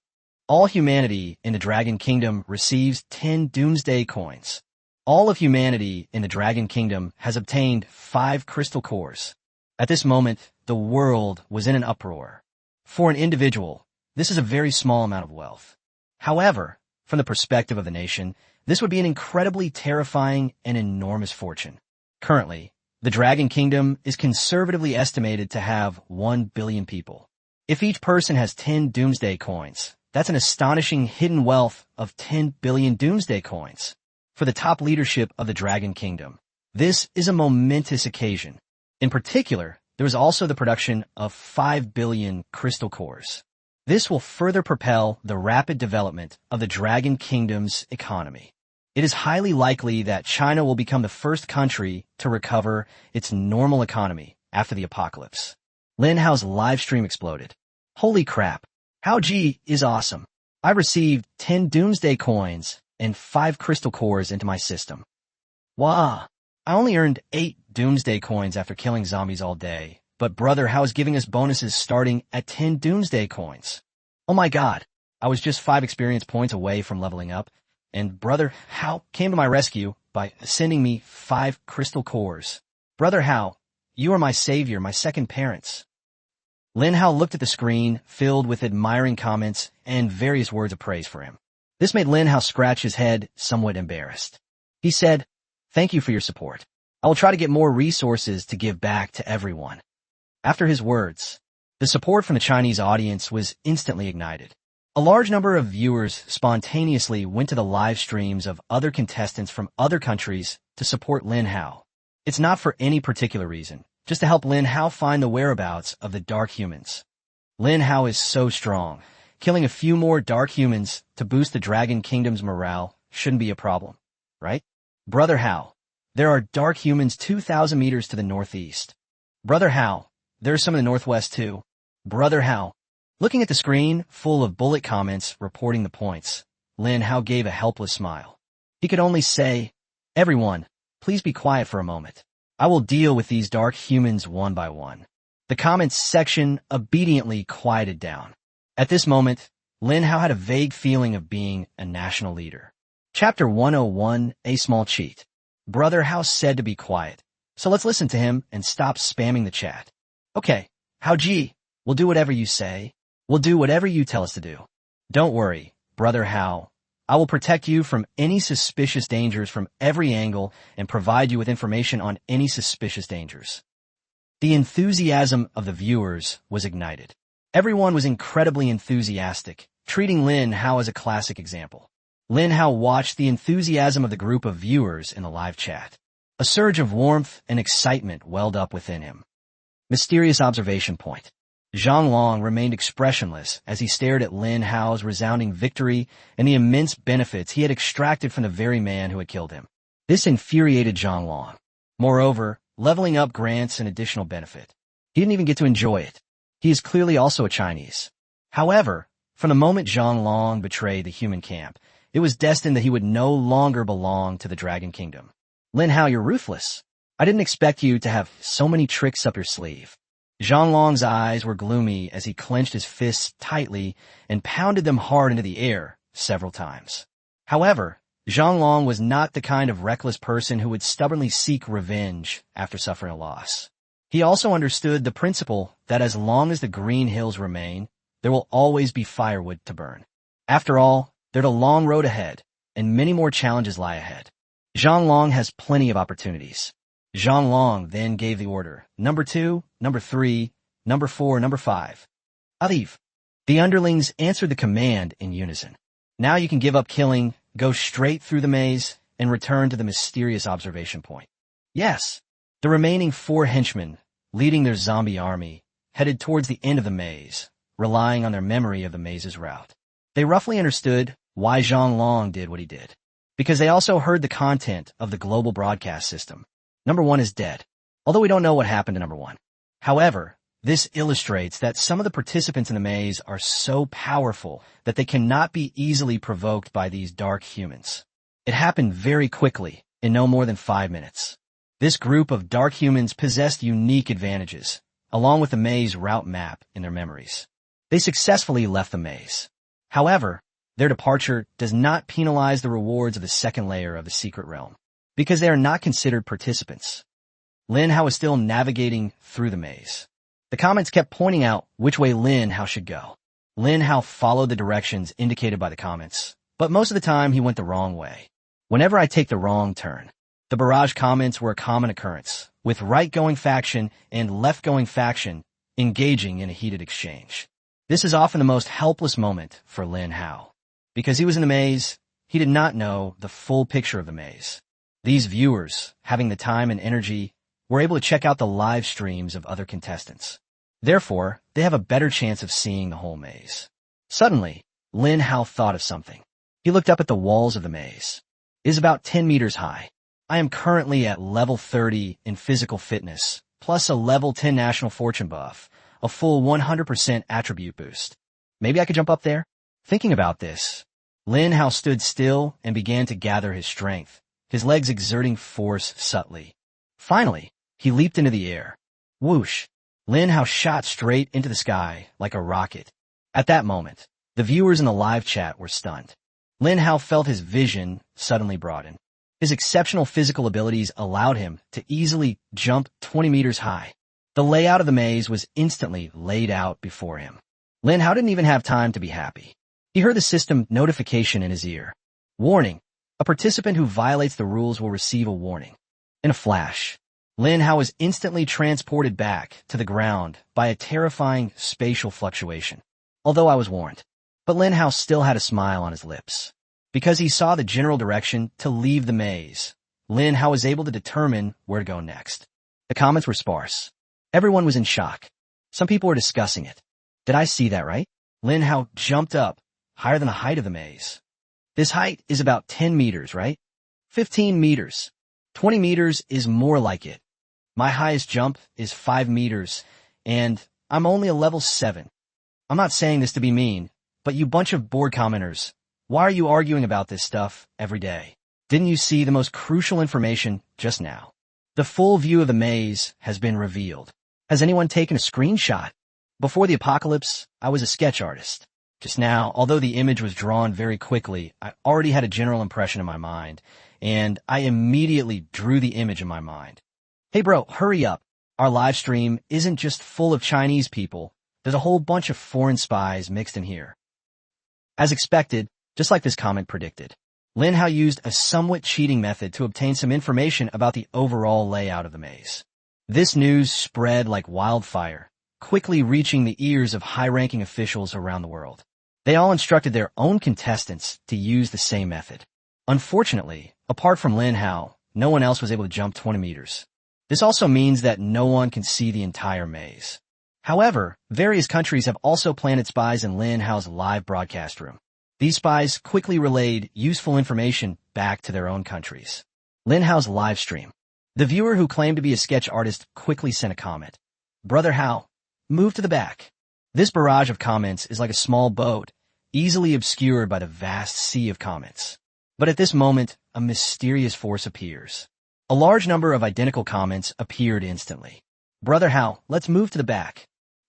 All humanity in the Dragon Kingdom receives 10 doomsday coins. All of humanity in the Dragon Kingdom has obtained 5 crystal cores. At this moment, the world was in an uproar. For an individual, this is a very small amount of wealth. However, from the perspective of the nation, this would be an incredibly terrifying and enormous fortune. Currently, the Dragon Kingdom is conservatively estimated to have 1 billion people. If each person has 10 doomsday coins, that's an astonishing hidden wealth of 10 billion doomsday coins. For the top leadership of the Dragon Kingdom, this is a momentous occasion. In particular, there is also the production of 5 billion crystal cores. This will further propel the rapid development of the Dragon Kingdom's economy. It is highly likely that China will become the first country to recover its normal economy after the apocalypse. Lin Hao's live stream exploded. Holy crap. Hao Ji is awesome. I received 10 doomsday coins and 5 crystal cores into my system. Wow. I only earned 8 doomsday coins after killing zombies all day, but Brother Hao is giving us bonuses starting at 10 doomsday coins. Oh my god. I was just 5 experience points away from leveling up, and Brother Hao came to my rescue by sending me 5 crystal cores. Brother Hao, you are my savior, my second parents. Lin Hao looked at the screen, filled with admiring comments and various words of praise for him. This made Lin Hao scratch his head, somewhat embarrassed. He said, "Thank you for your support. I will try to get more resources to give back to everyone." After his words, the support from the Chinese audience was instantly ignited. A large number of viewers spontaneously went to the live streams of other contestants from other countries to support Lin Hao. It's not for any particular reason, just to help Lin Hao find the whereabouts of the dark humans. Lin Hao is so strong. Killing a few more dark humans to boost the Dragon Kingdom's morale shouldn't be a problem, right? Brother Hao, there are dark humans 2,000 meters to the northeast. Brother Hao, there's some in the northwest too. Brother Hao. Looking at the screen, full of bullet comments reporting the points, Lin Hao gave a helpless smile. He could only say, "Everyone, please be quiet for a moment. I will deal with these dark humans one by one." The comments section obediently quieted down. At this moment, Lin Hao had a vague feeling of being a national leader. Chapter 101, A Small Cheat. Brother Hao said to be quiet, so let's listen to him and stop spamming the chat. Okay, Hao Ji, we'll do whatever you say. We'll do whatever you tell us to do. Don't worry, Brother Hao. I will protect you from any suspicious dangers from every angle and provide you with information on any suspicious dangers. The enthusiasm of the viewers was ignited. Everyone was incredibly enthusiastic, treating Lin Hao as a classic example. Lin Hao watched the enthusiasm of the group of viewers in the live chat. A surge of warmth and excitement welled up within him. Mysterious observation point. Zhang Long remained expressionless as he stared at Lin Hao's resounding victory and the immense benefits he had extracted from the very man who had killed him. This infuriated Zhang Long. Moreover, leveling up grants an additional benefit. He didn't even get to enjoy it. He is clearly also a Chinese. However, from the moment Zhang Long betrayed the human camp, it was destined that he would no longer belong to the Dragon Kingdom. Lin Hao, you're ruthless. I didn't expect you to have so many tricks up your sleeve. Zhang Long's eyes were gloomy as he clenched his fists tightly and pounded them hard into the air several times. However, Zhang Long was not the kind of reckless person who would stubbornly seek revenge after suffering a loss. He also understood the principle that as long as the green hills remain, there will always be firewood to burn. After all, there's a long road ahead, and many more challenges lie ahead. Zhang Long has plenty of opportunities. Zhang Long then gave the order, number 2, number 3, number 4, number 5. Leave. The underlings answered the command in unison. Now you can give up killing, go straight through the maze, and return to the mysterious observation point. Yes. The remaining 4 henchmen, leading their zombie army, headed towards the end of the maze, relying on their memory of the maze's route. They roughly understood why Zhang Long did what he did, because they also heard the content of the global broadcast system. Number 1 is dead, although we don't know what happened to number 1. However, this illustrates that some of the participants in the maze are so powerful that they cannot be easily provoked by these dark humans. It happened very quickly, in no more than 5 minutes. This group of dark humans possessed unique advantages, along with the maze route map in their memories. They successfully left the maze. However, their departure does not penalize the rewards of the second layer of the secret realm, because they are not considered participants. Lin Hao is still navigating through the maze. The comments kept pointing out which way Lin Hao should go. Lin Hao followed the directions indicated by the comments, but most of the time he went the wrong way. Whenever I take the wrong turn, the barrage comments were a common occurrence, with right-going faction and left-going faction engaging in a heated exchange. This is often the most helpless moment for Lin Hao. Because he was in the maze, he did not know the full picture of the maze. These viewers, having the time and energy, were able to check out the live streams of other contestants. Therefore, they have a better chance of seeing the whole maze. Suddenly, Lin Hao thought of something. He looked up at the walls of the maze. It is about 10 meters high. I am currently at level 30 in physical fitness, plus a level 10 national fortune buff, a full 100% attribute boost. Maybe I could jump up there? Thinking about this, Lin Hao stood still and began to gather his strength, his legs exerting force subtly. Finally, he leaped into the air. Whoosh! Lin Hao shot straight into the sky like a rocket. At that moment, the viewers in the live chat were stunned. Lin Hao felt his vision suddenly broaden. His exceptional physical abilities allowed him to easily jump 20 meters high. The layout of the maze was instantly laid out before him. Lin Hao didn't even have time to be happy. He heard the system notification in his ear. Warning! A participant who violates the rules will receive a warning. In a flash, Lin Hao was instantly transported back to the ground by a terrifying spatial fluctuation. Although I was warned. But Lin Hao still had a smile on his lips. Because he saw the general direction to leave the maze, Lin Hao was able to determine where to go next. The comments were sparse. Everyone was in shock. Some people were discussing it. Did I see that right? Lin Hao jumped up, higher than the height of the maze. This height is about 10 meters, right? 15 meters. 20 meters is more like it. My highest jump is 5 meters, and I'm only a level 7. I'm not saying this to be mean, but you bunch of bored commenters, why are you arguing about this stuff every day? Didn't you see the most crucial information just now? The full view of the maze has been revealed. Has anyone taken a screenshot? Before the apocalypse, I was a sketch artist. Just now, although the image was drawn very quickly, I already had a general impression in my mind, and I immediately drew the image in my mind. Hey bro, hurry up. Our live stream isn't just full of Chinese people. There's a whole bunch of foreign spies mixed in here. As expected, just like this comment predicted, Lin Hao used a somewhat cheating method to obtain some information about the overall layout of the maze. This news spread like wildfire, quickly reaching the ears of high-ranking officials around the world. They all instructed their own contestants to use the same method. Unfortunately, apart from Lin Hao, no one else was able to jump 20 meters. This also means that no one can see the entire maze. However, various countries have also planted spies in Lin Hao's live broadcast room. These spies quickly relayed useful information back to their own countries. Lin Hao's live stream. The viewer who claimed to be a sketch artist quickly sent a comment. Brother Hao, move to the back. This barrage of comments is like a small boat, easily obscured by the vast sea of comments. But at this moment, a mysterious force appears. A large number of identical comments appeared instantly. Brother Hao, let's move to the back.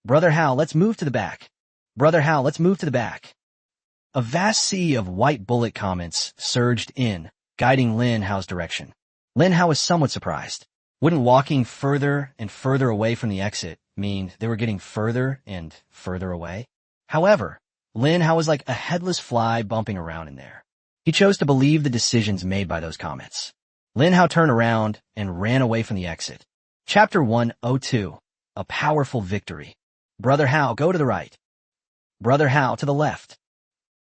Brother Hao, let's move to the back. Brother Hao, let's move to the back. A vast sea of white bullet comments surged in, guiding Lin Hao's direction. Lin Hao was somewhat surprised. Wouldn't walking further and further away from the exit mean they were getting further and further away? However, Lin Hao was like a headless fly bumping around in there. He chose to believe the decisions made by those comments. Lin Hao turned around and ran away from the exit. Chapter 102. A Powerful Victory. Brother Hao, go to the right. Brother Hao, to the left.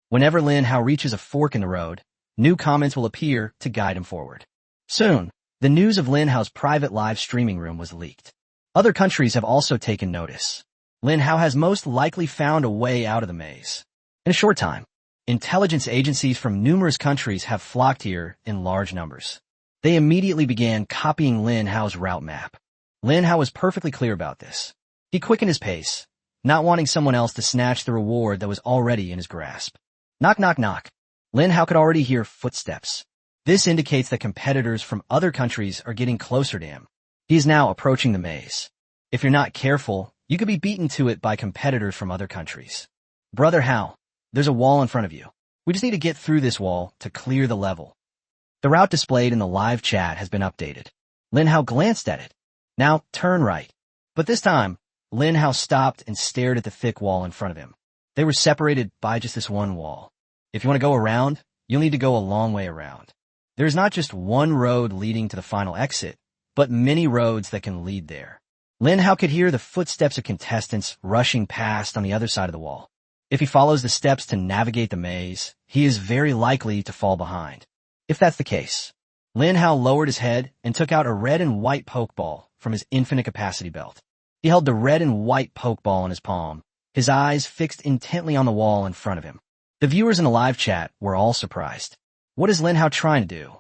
Whenever Lin Hao reaches a fork in the road, new comments will appear to guide him forward. Soon, the news of Lin Hao's private live streaming room was leaked. Other countries have also taken notice. Lin Hao has most likely found a way out of the maze. In a short time, intelligence agencies from numerous countries have flocked here in large numbers. They immediately began copying Lin Hao's route map. Lin Hao was perfectly clear about this. He quickened his pace, not wanting someone else to snatch the reward that was already in his grasp. Knock, knock, knock. Lin Hao could already hear footsteps. This indicates that competitors from other countries are getting closer to him. He is now approaching the maze. If you're not careful, you could be beaten to it by competitors from other countries. Brother Hao, there's a wall in front of you. We just need to get through this wall to clear the level. The route displayed in the live chat has been updated. Lin Hao glanced at it. Now turn right. But this time, Lin Hao stopped and stared at the thick wall in front of him. They were separated by just this one wall. If you want to go around, you'll need to go a long way around. There is not just one road leading to the final exit, but many roads that can lead there. Lin Hao could hear the footsteps of contestants rushing past on the other side of the wall. If he follows the steps to navigate the maze, he is very likely to fall behind. If that's the case, Lin Hao lowered his head and took out a red and white pokeball from his infinite capacity belt. He held the red and white pokeball in his palm, his eyes fixed intently on the wall in front of him. The viewers in the live chat were all surprised. What is Lin Hao trying to do?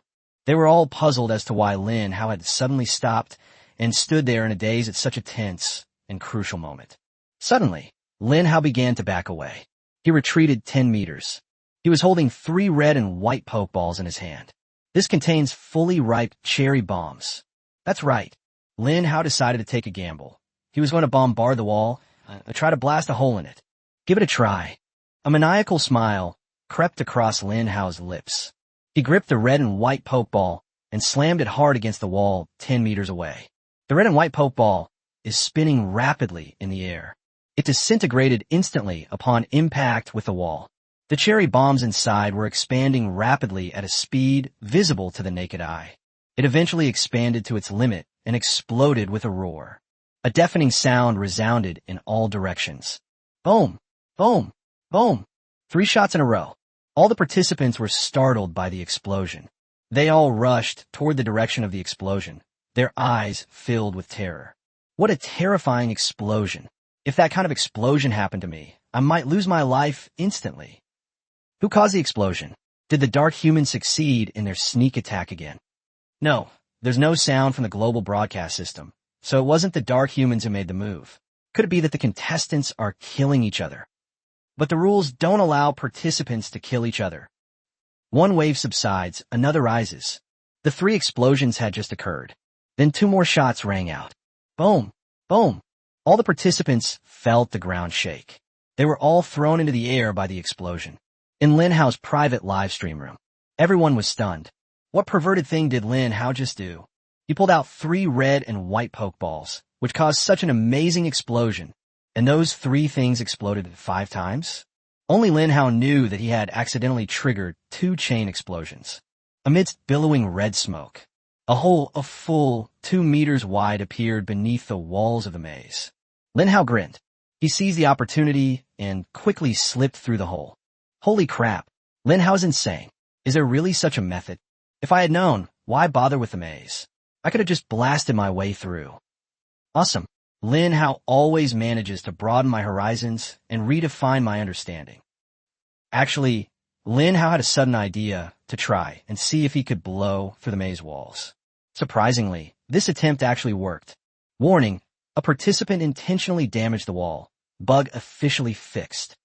They were all puzzled as to why Lin Hao had suddenly stopped and stood there in a daze at such a tense and crucial moment. Suddenly, Lin Hao began to back away. He retreated 10 meters. He was holding 3 red and white pokeballs in his hand. This contains fully ripe cherry bombs. That's right. Lin Hao decided to take a gamble. He was going to bombard the wall, try to blast a hole in it. Give it a try. A maniacal smile crept across Lin Hao's lips. He gripped the red and white pokeball and slammed it hard against the wall 10 meters away. The red and white pokeball is spinning rapidly in the air. It disintegrated instantly upon impact with the wall. The cherry bombs inside were expanding rapidly at a speed visible to the naked eye. It eventually expanded to its limit and exploded with a roar. A deafening sound resounded in all directions. Boom! Boom! Boom! 3 shots in a row. All the participants were startled by the explosion. They all rushed toward the direction of the explosion, their eyes filled with terror. What a terrifying explosion. If that kind of explosion happened to me, I might lose my life instantly. Who caused the explosion? Did the Dark Humans succeed in their sneak attack again? No, there's no sound from the global broadcast system, so it wasn't the Dark Humans who made the move. Could it be that the contestants are killing each other? But the rules don't allow participants to kill each other. One wave subsides, another rises. The 3 explosions had just occurred. Then 2 more shots rang out. Boom! Boom! All the participants felt the ground shake. They were all thrown into the air by the explosion. In Lin Hao's private live stream room, everyone was stunned. What perverted thing did Lin Hao just do? He pulled out 3 red and white pokeballs, which caused such an amazing explosion. And those 3 things exploded 5 times? Only Lin Hao knew that he had accidentally triggered 2 chain explosions. Amidst billowing red smoke, a hole a full 2 meters wide appeared beneath the walls of the maze. Lin Hao grinned. He seized the opportunity and quickly slipped through the hole. Holy crap, Lin Hao's insane. Is there really such a method? If I had known, why bother with the maze? I could have just blasted my way through. Awesome. Lin Hao always manages to broaden my horizons and redefine my understanding. Actually, Lin Hao had a sudden idea to try and see if he could blow through the maze walls. Surprisingly, this attempt actually worked. Warning, a participant intentionally damaged the wall. Bug officially fixed.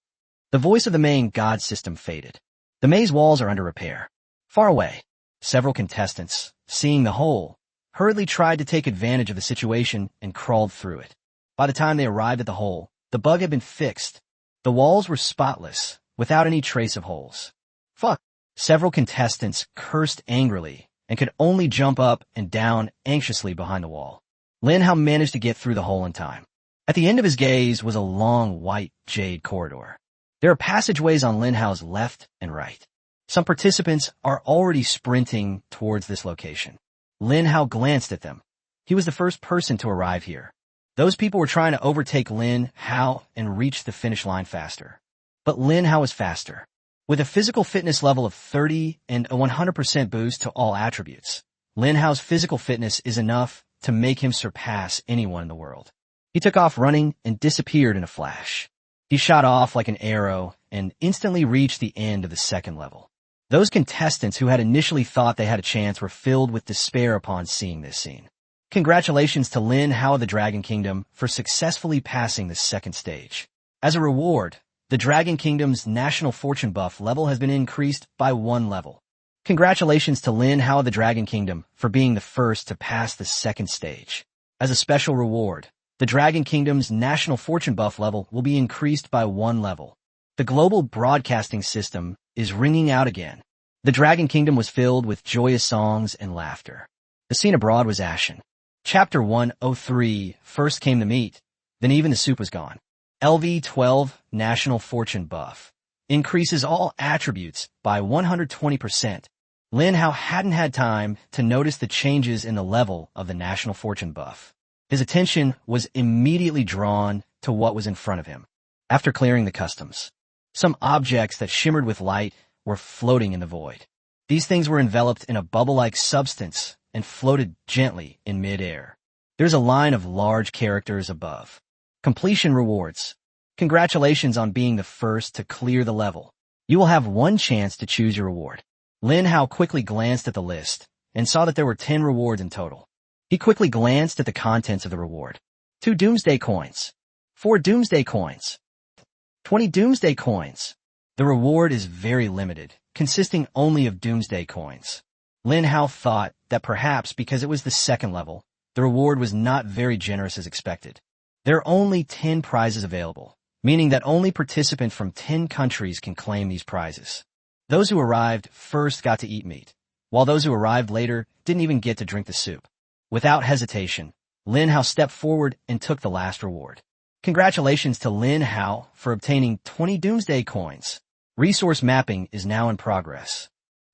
The voice of the main god system faded. The maze walls are under repair. Far away, several contestants, seeing the hole, hurriedly tried to take advantage of the situation and crawled through it. By the time they arrived at the hole, the bug had been fixed. The walls were spotless, without any trace of holes. Fuck! Several contestants cursed angrily and could only jump up and down anxiously behind the wall. Lin Hao managed to get through the hole in time. At the end of his gaze was a long white jade corridor. There are passageways on Lin Hao's left and right. Some participants are already sprinting towards this location. Lin Hao glanced at them. He was the first person to arrive here. Those people were trying to overtake Lin Hao and reach the finish line faster. But Lin Hao was faster. With a physical fitness level of 30 and a 100% boost to all attributes, Lin Hao's physical fitness is enough to make him surpass anyone in the world. He took off running and disappeared in a flash. He shot off like an arrow and instantly reached the end of the second level. Those contestants who had initially thought they had a chance were filled with despair upon seeing this scene. Congratulations to Lin Hao of the Dragon Kingdom for successfully passing the second stage. As a reward, the Dragon Kingdom's national fortune buff level has been increased by 1 level. Congratulations to Lin Hao of the Dragon Kingdom for being the first to pass the second stage. As a special reward, the Dragon Kingdom's national fortune buff level will be increased by 1 level. The global broadcasting system is ringing out again. The Dragon Kingdom was filled with joyous songs and laughter. The scene abroad was ashen. Chapter 103, first came the meat, then even the soup was gone. LV12 National Fortune Buff increases all attributes by 120%. Lin Hao hadn't had time to notice the changes in the level of the National Fortune Buff. His attention was immediately drawn to what was in front of him. After clearing the customs, some objects that shimmered with light were floating in the void. These things were enveloped in a bubble-like substance and floated gently in mid-air. There's a line of large characters above. Completion rewards. Congratulations on being the first to clear the level. You will have 1 chance to choose your reward. Lin Hao quickly glanced at the list and saw that there were 10 rewards in total. He quickly glanced at the contents of the reward. 2 Doomsday Coins. 4 Doomsday Coins. 20 Doomsday Coins. The reward is very limited, consisting only of Doomsday Coins. Lin Hao thought that perhaps because it was the second level, the reward was not very generous as expected. There are only 10 prizes available, meaning that only participants from 10 countries can claim these prizes. Those who arrived first got to eat meat, while those who arrived later didn't even get to drink the soup. Without hesitation, Lin Hao stepped forward and took the last reward. Congratulations to Lin Hao for obtaining 20 Doomsday Coins. Resource mapping is now in progress.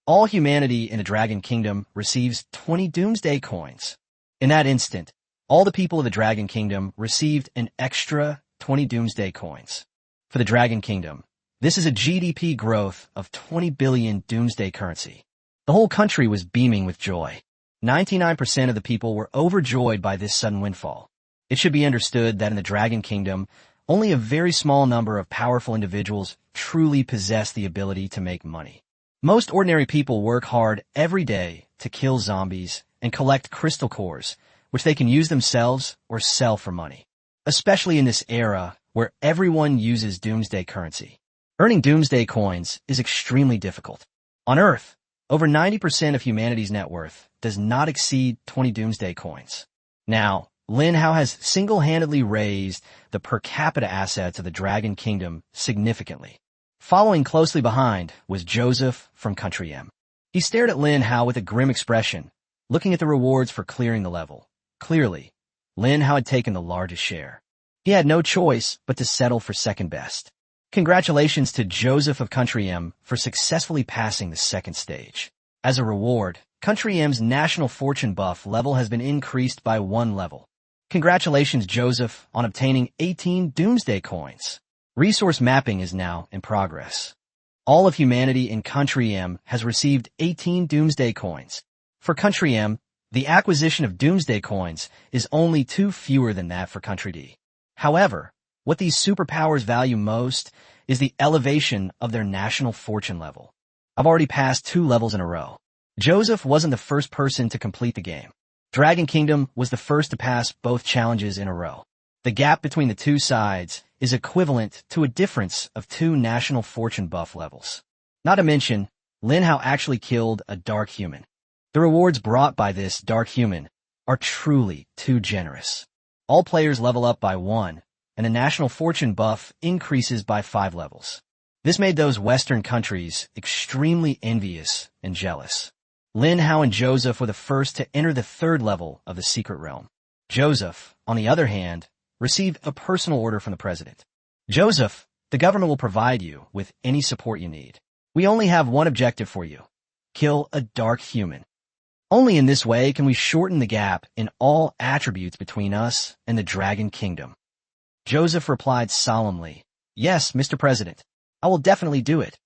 All humanity in the Dragon Kingdom receives 20 Doomsday Coins. In that instant, all the people of the Dragon Kingdom received an extra 20 Doomsday Coins. For the Dragon Kingdom, This is a GDP growth of 20 billion doomsday currency. The whole country was beaming with joy. 99% of the people were overjoyed by this sudden windfall. It should be understood that in the Dragon Kingdom, only a very small number of powerful individuals truly possess the ability to make money. Most ordinary people work hard every day to kill zombies and collect crystal cores, which they can use themselves or sell for money. Especially in this era where everyone uses doomsday currency. Earning doomsday coins is extremely difficult. On Earth, over 90% of humanity's net worth does not exceed 20 doomsday coins. Now, Lin Hao has single-handedly raised the per capita assets of the Dragon Kingdom significantly. Following closely behind was Joseph from Country M. He stared at Lin Hao with a grim expression, looking at the rewards for clearing the level. Clearly, Lin Hao had taken the largest share. He had no choice but to settle for second best. Congratulations to Joseph of Country M for successfully passing the second stage. As a reward, Country M's national fortune buff level has been increased by 1 level. Congratulations, Joseph, on obtaining 18 doomsday coins. Resource mapping is now in progress. All of humanity in Country M has received 18 doomsday coins. For Country M, the acquisition of doomsday coins is only 2 fewer than that for Country D. However, what these superpowers value most is the elevation of their national fortune level. I've already passed 2 levels in a row. Joseph wasn't the first person to complete the game. Dragon Kingdom was the first to pass both challenges in a row. The gap between the 2 sides is equivalent to a difference of 2 national fortune buff levels. Not to mention, Lin Hao actually killed a dark human. The rewards brought by this dark human are truly too generous. All players level up by 1, and the national fortune buff increases by 5 levels. This made those Western countries extremely envious and jealous. Lin Hao and Joseph were the first to enter the 3rd level of the secret realm. Joseph, on the other hand, received a personal order from the president. Joseph, the government will provide you with any support you need. We only have one objective for you. Kill a dark human. Only in this way can we shorten the gap in all attributes between us and the Dragon Kingdom. Joseph replied solemnly, "Yes, Mr. President, I will definitely do it."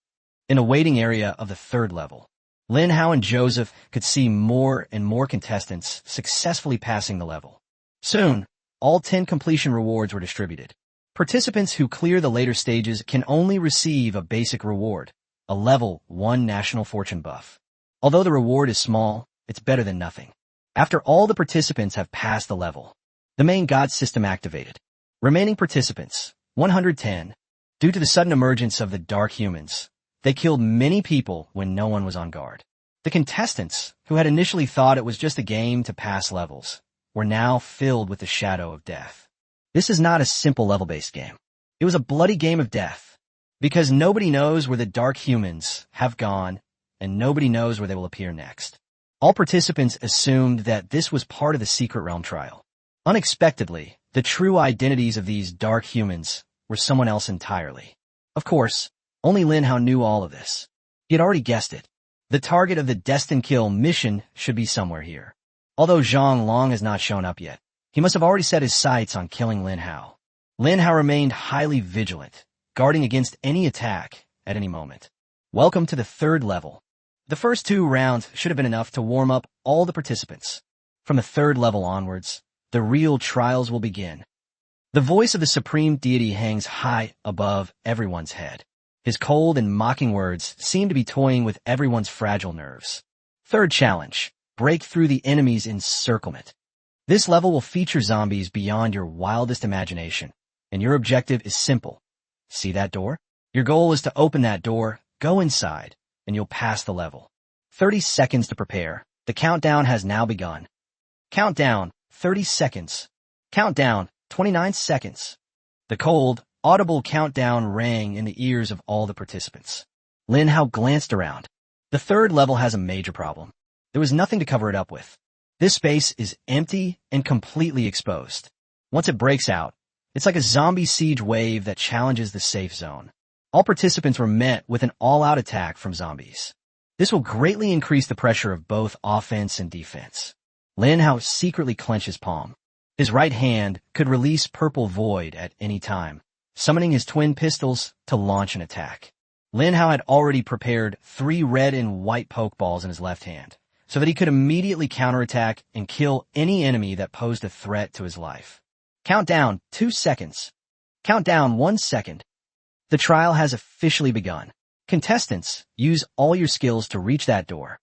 In a waiting area of the 3rd level, Lin Hao and Joseph could see more and more contestants successfully passing the level. Soon, all 10 completion rewards were distributed. Participants who clear the later stages can only receive a basic reward, a level 1 national fortune buff. Although the reward is small, it's better than nothing. After all the participants have passed the level, the main god system activated. Remaining participants, 110. Due to the sudden emergence of the dark humans, they killed many people when no one was on guard. The contestants, who had initially thought it was just a game to pass levels, were now filled with the shadow of death. This is not a simple level-based game. It was a bloody game of death, because nobody knows where the dark humans have gone, and nobody knows where they will appear next. All participants assumed that this was part of the secret realm trial. Unexpectedly, the true identities of these dark humans were someone else entirely. Of course, only Lin Hao knew all of this. He had already guessed it. The target of the Destined Kill mission should be somewhere here. Although Zhang Long has not shown up yet, he must have already set his sights on killing Lin Hao. Lin Hao remained highly vigilant, guarding against any attack at any moment. Welcome to the 3rd level. The first 2 rounds should have been enough to warm up all the participants. From the 3rd level onwards, the real trials will begin. The voice of the supreme deity hangs high above everyone's head. His cold and mocking words seem to be toying with everyone's fragile nerves. 3rd challenge, break through the enemy's encirclement. This level will feature zombies beyond your wildest imagination, and your objective is simple. See that door? Your goal is to open that door, go inside, and you'll pass the level. 30 seconds to prepare. The countdown has now begun. Countdown, 30 seconds. Countdown, 29 seconds. The cold, audible countdown rang in the ears of all the participants. Lin Hao glanced around. The 3rd level has a major problem. There was nothing to cover it up with. This space is empty and completely exposed. Once it breaks out, it's like a zombie siege wave that challenges the safe zone. All participants were met with an all-out attack from zombies. This will greatly increase the pressure of both offense and defense. Lin Hao secretly clenched his palm. His right hand could release purple void at any time, summoning his twin pistols to launch an attack. Lin Hao had already prepared 3 red and white pokeballs in his left hand, so that he could immediately counterattack and kill any enemy that posed a threat to his life. Countdown 2 seconds. Countdown 1 second. The trial has officially begun. Contestants, use all your skills to reach that door.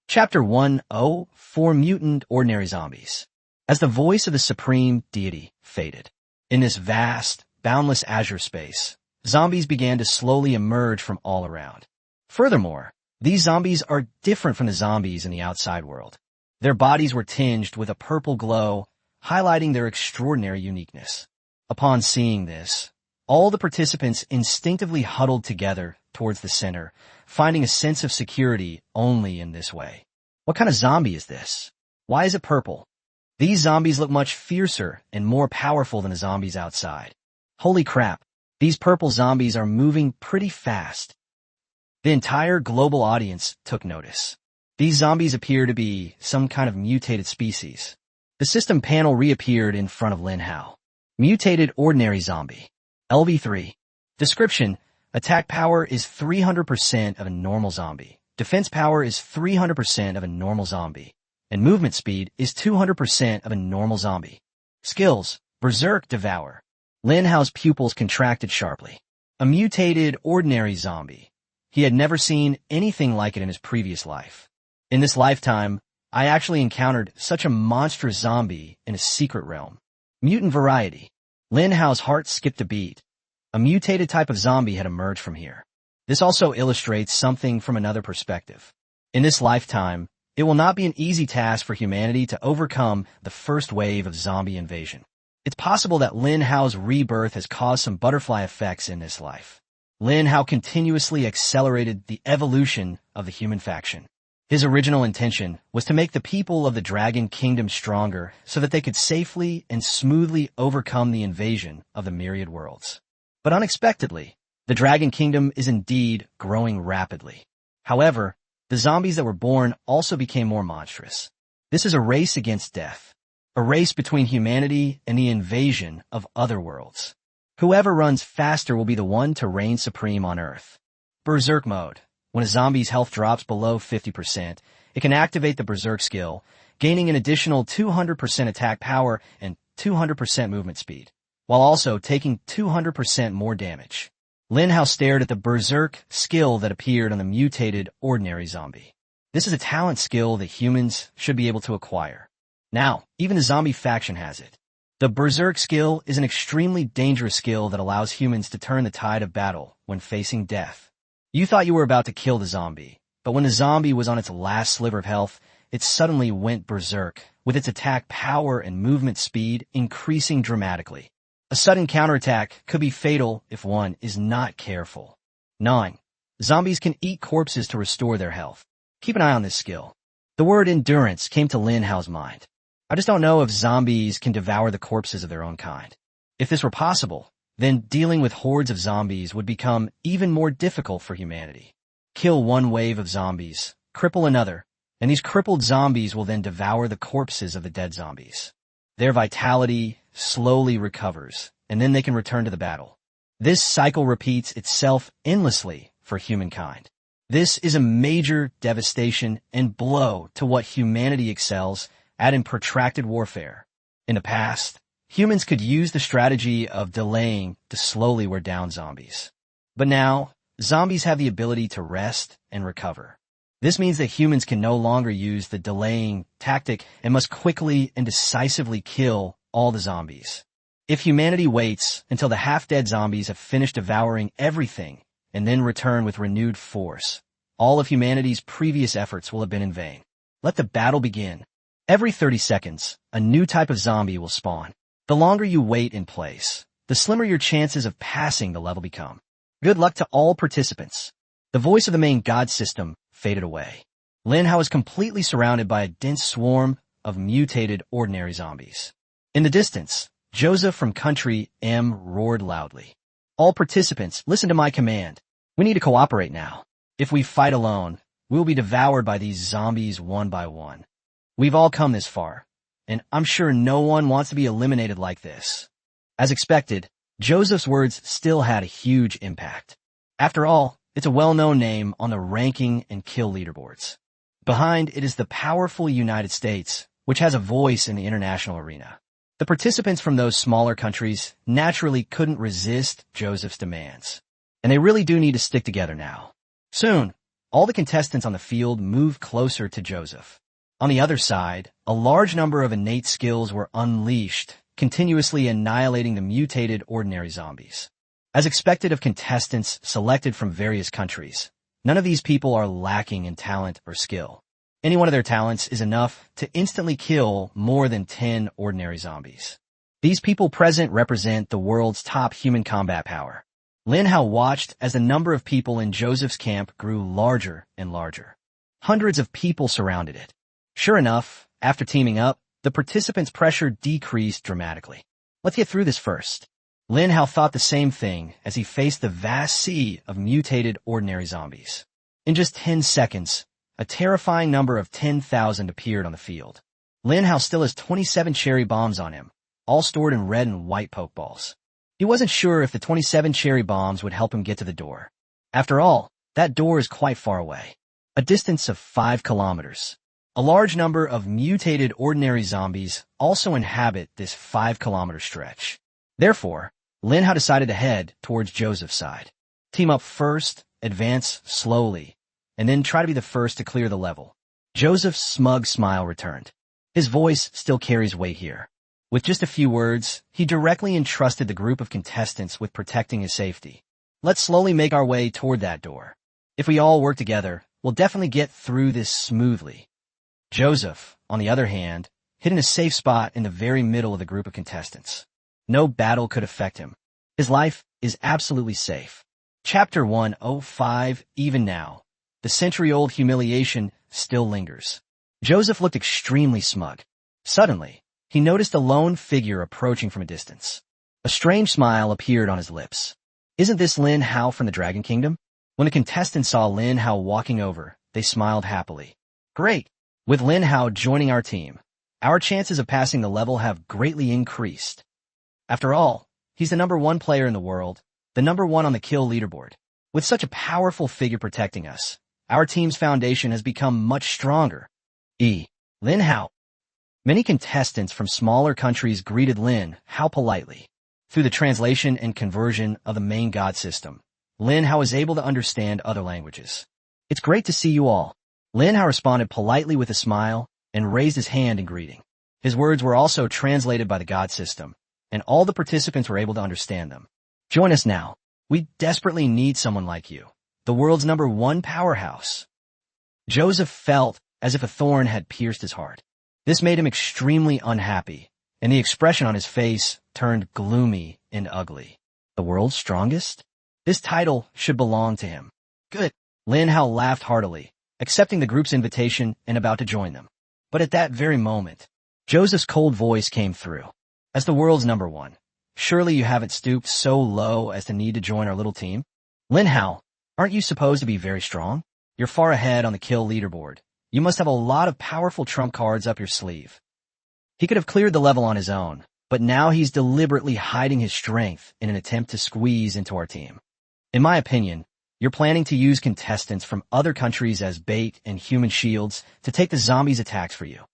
Chapter 1-0 for Mutant Ordinary Zombies. As the voice of the supreme deity faded, in this vast, boundless azure space, zombies began to slowly emerge from all around. Furthermore, these zombies are different from the zombies in the outside world. Their bodies were tinged with a purple glow, highlighting their extraordinary uniqueness. Upon seeing this, all the participants instinctively huddled together towards the center, finding a sense of security only in this way. What kind of zombie is this? Why is it purple? These zombies look much fiercer and more powerful than the zombies outside. Holy crap, these purple zombies are moving pretty fast. The entire global audience took notice. These zombies appear to be some kind of mutated species. The system panel reappeared in front of Lin Hao. Mutated Ordinary Zombie. LV3. Description: attack power is 300% of a normal zombie. Defense power is 300% of a normal zombie. And movement speed is 200% of a normal zombie. Skills: Berserk Devour. Lin Hao's pupils contracted sharply. A mutated ordinary zombie. He had never seen anything like it in his previous life. In this lifetime, I actually encountered such a monstrous zombie in a secret realm. Mutant variety. Lin Hao's heart skipped a beat. A mutated type of zombie had emerged from here. This also illustrates something from another perspective. In this lifetime, it will not be an easy task for humanity to overcome the first wave of zombie invasion. It's possible that Lin Hao's rebirth has caused some butterfly effects in this life. Lin Hao continuously accelerated the evolution of the human faction. His original intention was to make the people of the Dragon Kingdom stronger so that they could safely and smoothly overcome the invasion of the myriad worlds. But unexpectedly, the Dragon Kingdom is indeed growing rapidly. However, the zombies that were born also became more monstrous. This is a race against death. A race between humanity and the invasion of other worlds. Whoever runs faster will be the one to reign supreme on Earth. Berserk Mode. When a zombie's health drops below 50%, it can activate the Berserk skill, gaining an additional 200% attack power and 200% movement speed, while also taking 200% more damage. Lin Hao stared at the Berserk skill that appeared on the mutated ordinary zombie. This is a talent skill that humans should be able to acquire. Now, even the zombie faction has it. The Berserk skill is an extremely dangerous skill that allows humans to turn the tide of battle when facing death. You thought you were about to kill the zombie, but when the zombie was on its last sliver of health, it suddenly went berserk, with its attack power and movement speed increasing dramatically. A sudden counterattack could be fatal if one is not careful. 9. Zombies can eat corpses to restore their health. Keep an eye on this skill. The word endurance came to Lin Hao's mind. I just don't know if zombies can devour the corpses of their own kind. If this were possible, then dealing with hordes of zombies would become even more difficult for humanity. Kill one wave of zombies, cripple another, and these crippled zombies will then devour the corpses of the dead zombies. Their vitality slowly recovers, and then they can return to the battle. This cycle repeats itself endlessly for humankind. This is a major devastation and blow to what humanity excels at in protracted warfare. In the past, humans could use the strategy of delaying to slowly wear down zombies. But now, zombies have the ability to rest and recover. This means that humans can no longer use the delaying tactic and must quickly and decisively kill all the zombies. If humanity waits until the half-dead zombies have finished devouring everything and then return with renewed force, all of humanity's previous efforts will have been in vain. Let the battle begin. Every 30 seconds, a new type of zombie will spawn. The longer you wait in place, the slimmer your chances of passing the level become. Good luck to all participants. The voice of the main god system faded away. Lin Hao is completely surrounded by a dense swarm of mutated ordinary zombies. In the distance, Joseph from Country M roared loudly. All participants, listen to my command. We need to cooperate now. If we fight alone, we'll be devoured by these zombies one by one. We've all come this far, and I'm sure no one wants to be eliminated like this. As expected, Joseph's words still had a huge impact. After all, it's a well-known name on the ranking and kill leaderboards. Behind it is the powerful United States, which has a voice in the international arena. The participants from those smaller countries naturally couldn't resist Joseph's demands. And they really do need to stick together now. Soon, all the contestants on the field moved closer to Joseph. On the other side, a large number of innate skills were unleashed, continuously annihilating the mutated ordinary zombies. As expected of contestants selected from various countries, none of these people are lacking in talent or skill. Any one of their talents is enough to instantly kill more than 10 ordinary zombies. These people present represent the world's top human combat power. Lin Hao watched as the number of people in Joseph's camp grew larger and larger. Hundreds of people surrounded it. Sure enough, after teaming up, the participants' pressure decreased dramatically. Let's get through this first. Lin Hao thought the same thing as he faced the vast sea of mutated ordinary zombies. In just 10 seconds, a terrifying number of 10,000 appeared on the field. Lin Hao still has 27 cherry bombs on him, all stored in red and white pokeballs. He wasn't sure if the 27 cherry bombs would help him get to the door. After all, that door is quite far away, a distance of 5 kilometers. A large number of mutated ordinary zombies also inhabit this 5-kilometer stretch. Therefore, Lin Hao decided to head towards Joseph's side. Team up first, advance slowly, and then try to be the first to clear the level. Joseph's smug smile returned. His voice still carries weight here. With just a few words, he directly entrusted the group of contestants with protecting his safety. Let's slowly make our way toward that door. If we all work together, we'll definitely get through this smoothly. Joseph, on the other hand, hid in a safe spot in the very middle of the group of contestants. No battle could affect him. His life is absolutely safe. Chapter 105, even now, the century-old humiliation still lingers. Joseph looked extremely smug. Suddenly, he noticed a lone figure approaching from a distance. A strange smile appeared on his lips. Isn't this Lin Hao from the Dragon Kingdom? When the contestants saw Lin Hao walking over, they smiled happily. Great! With Lin Hao joining our team, our chances of passing the level have greatly increased. After all, he's the #1 player in the world, the #1 on the kill leaderboard. With such a powerful figure protecting us, our team's foundation has become much stronger. Lin Hao. Many contestants from smaller countries greeted Lin Hao politely. Through the translation and conversion of the main god system, Lin Hao was able to understand other languages. It's great to see you all. Lin Hao responded politely with a smile and raised his hand in greeting. His words were also translated by the god system, and all the participants were able to understand them. Join us now. We desperately need someone like you, the world's #1 powerhouse. Joseph felt as if a thorn had pierced his heart. This made him extremely unhappy, and the expression on his face turned gloomy and ugly. The world's strongest? This title should belong to him. Good. Lin Hao laughed heartily, accepting the group's invitation and about to join them. But at that very moment, Joseph's cold voice came through. As the world's #1, surely you haven't stooped so low as to need to join our little team? Lin Hao, aren't you supposed to be very strong? You're far ahead on the kill leaderboard. You must have a lot of powerful trump cards up your sleeve. He could have cleared the level on his own, but now he's deliberately hiding his strength in an attempt to squeeze into our team. In my opinion, you're planning to use contestants from other countries as bait and human shields to take the zombies' attacks for you.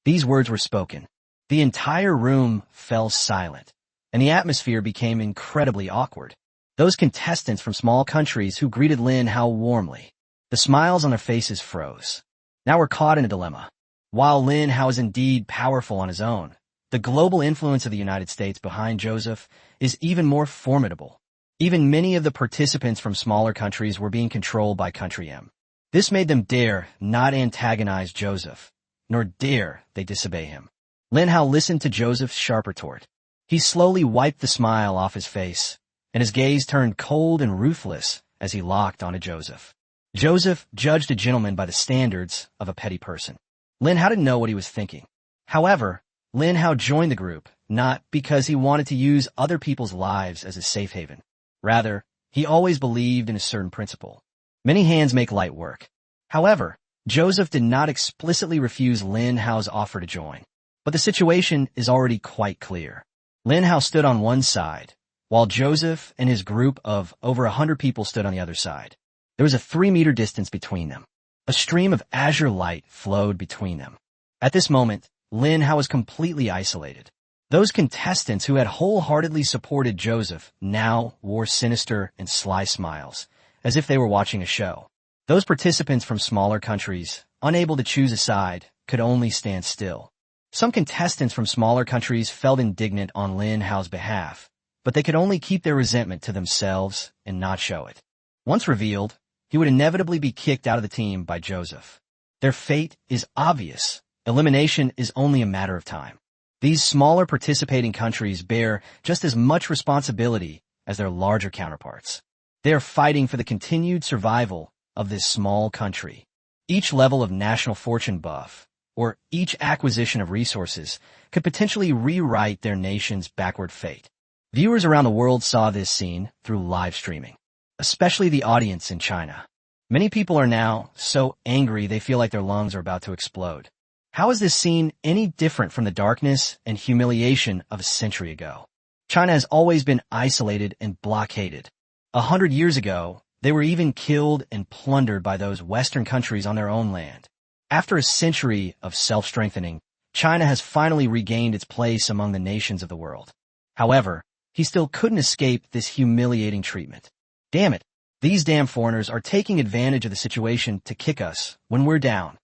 These words were spoken. The entire room fell silent, and the atmosphere became incredibly awkward. Those contestants from small countries who greeted Lin Hao warmly, the smiles on their faces froze. Now we're caught in a dilemma. While Lin Hao is indeed powerful on his own, the global influence of the United States behind Joseph is even more formidable. Even many of the participants from smaller countries were being controlled by Country M. This made them dare not antagonize Joseph, nor dare they disobey him. Lin Hao listened to Joseph's sharp retort. He slowly wiped the smile off his face, and his gaze turned cold and ruthless as he locked onto Joseph. Joseph judged a gentleman by the standards of a petty person. Lin Hao didn't know what he was thinking. However, Lin Hao joined the group, not because he wanted to use other people's lives as a safe haven. Rather, he always believed in a certain principle. Many hands make light work. However, Joseph did not explicitly refuse Lin Hao's offer to join. But the situation is already quite clear. Lin Hao stood on one side, while Joseph and his group of over 100 people stood on the other side. There was a 3-meter distance between them. A stream of azure light flowed between them. At this moment, Lin Hao was completely isolated. Those contestants who had wholeheartedly supported Joseph now wore sinister and sly smiles, as if they were watching a show. Those participants from smaller countries, unable to choose a side, could only stand still. Some contestants from smaller countries felt indignant on Lin Hao's behalf, but they could only keep their resentment to themselves and not show it. Once revealed, he would inevitably be kicked out of the team by Joseph. Their fate is obvious. Elimination is only a matter of time. These smaller participating countries bear just as much responsibility as their larger counterparts. They are fighting for the continued survival of this small country. Each level of national fortune buff, or each acquisition of resources, could potentially rewrite their nation's backward fate. Viewers around the world saw this scene through live streaming, especially the audience in China. Many people are now so angry they feel like their lungs are about to explode. How is this scene any different from the darkness and humiliation of a century ago? China has always been isolated and blockaded. 100 years ago, they were even killed and plundered by those Western countries on their own land. After a century of self-strengthening, China has finally regained its place among the nations of the world. However, he still couldn't escape this humiliating treatment. Damn it, these damn foreigners are taking advantage of the situation to kick us when we're down.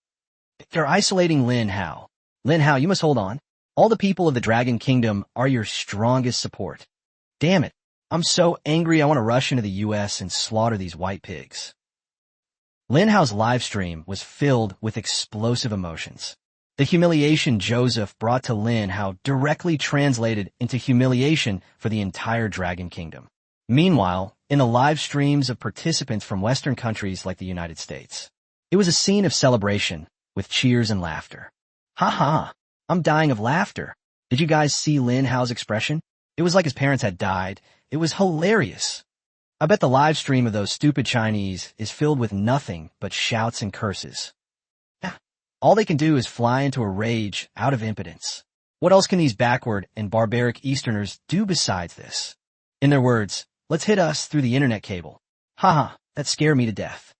They're isolating Lin Hao. Lin Hao, you must hold on. All the people of the Dragon Kingdom are your strongest support. Damn it, I'm so angry I want to rush into the US and slaughter these white pigs. Lin Hao's live stream was filled with explosive emotions. The humiliation Joseph brought to Lin Hao directly translated into humiliation for the entire Dragon Kingdom. Meanwhile, in the live streams of participants from Western countries like the United States, it was a scene of celebration, with cheers and laughter. Ha ha, I'm dying of laughter. Did you guys see Lin Hao's expression? It was like his parents had died. It was hilarious. I bet the live stream of those stupid Chinese is filled with nothing but shouts and curses. All they can do is fly into a rage out of impotence. What else can these backward and barbaric Easterners do besides this? In their words, let's hit us through the internet cable. Haha, that scared me to death.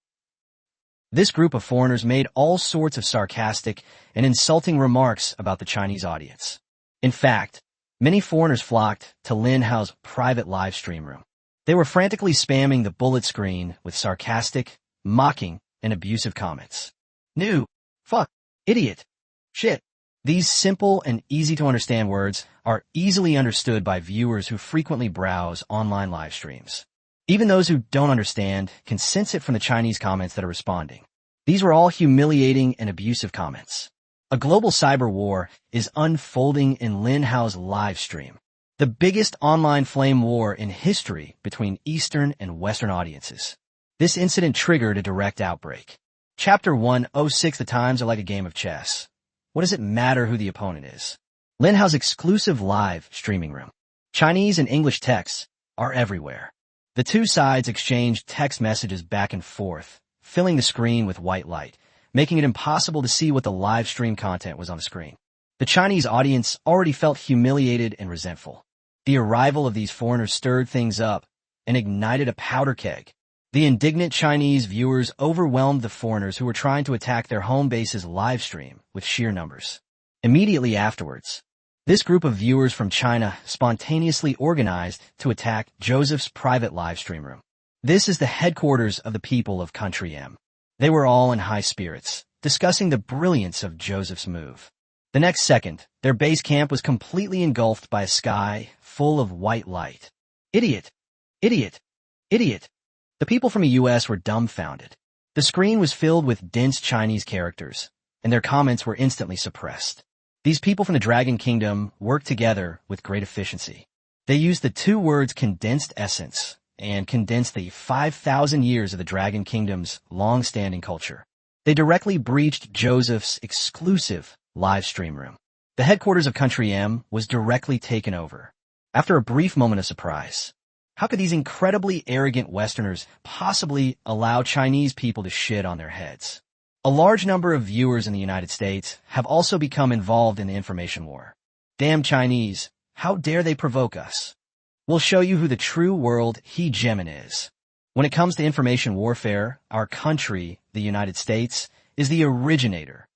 This group of foreigners made all sorts of sarcastic and insulting remarks about the Chinese audience. In fact, many foreigners flocked to Lin Hao's private live stream room. They were frantically spamming the bullet screen with sarcastic, mocking, and abusive comments. New, fuck, idiot, shit. These simple and easy-to-understand words are easily understood by viewers who frequently browse online live streams. Even those who don't understand can sense it from the Chinese comments that are responding. These were all humiliating and abusive comments. A global cyber war is unfolding in Lin Hao's live stream, the biggest online flame war in history between Eastern and Western audiences. This incident triggered a direct outbreak. Chapter 106. The times are like a game of chess. What does it matter who the opponent is? Lin Hao's exclusive live streaming room. Chinese and English texts are everywhere. The two sides exchanged text messages back and forth, filling the screen with white light, making it impossible to see what the live stream content was on the screen. The Chinese audience already felt humiliated and resentful. The arrival of these foreigners stirred things up and ignited a powder keg. The indignant Chinese viewers overwhelmed the foreigners who were trying to attack their home base's live stream with sheer numbers. Immediately afterwards, this group of viewers from China spontaneously organized to attack Joseph's private live stream room. This is the headquarters of the people of Country M. They were all in high spirits, discussing the brilliance of Joseph's move. The next second, their base camp was completely engulfed by a sky full of white light. Idiot! Idiot! Idiot! The people from the US were dumbfounded. The screen was filled with dense Chinese characters, and their comments were instantly suppressed. These people from the Dragon Kingdom worked together with great efficiency. They used the two words condensed essence and condensed the 5,000 years of the Dragon Kingdom's long-standing culture. They directly breached Joseph's exclusive live stream room. The headquarters of Country M was directly taken over. After a brief moment of surprise, how could these incredibly arrogant Westerners possibly allow Chinese people to shit on their heads? A large number of viewers in the United States have also become involved in the information war. Damn Chinese, how dare they provoke us? We'll show you who the true world hegemon is. When it comes to information warfare, our country, the United States, is the originator.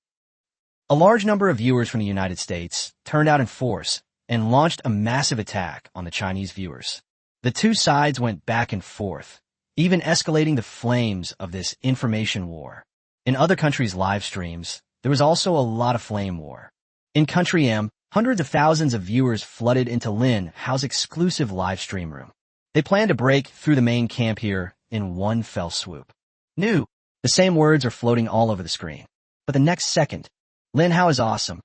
A large number of viewers from the United States turned out in force and launched a massive attack on the Chinese viewers. The two sides went back and forth, even escalating the flames of this information war. In other countries' live streams, there was also a lot of flame war. In Country M, hundreds of thousands of viewers flooded into Lin Hao's exclusive live stream room. They planned to break through the main camp here in one fell swoop. New. The same words are floating all over the screen. But the next second, Lin Hao is awesome.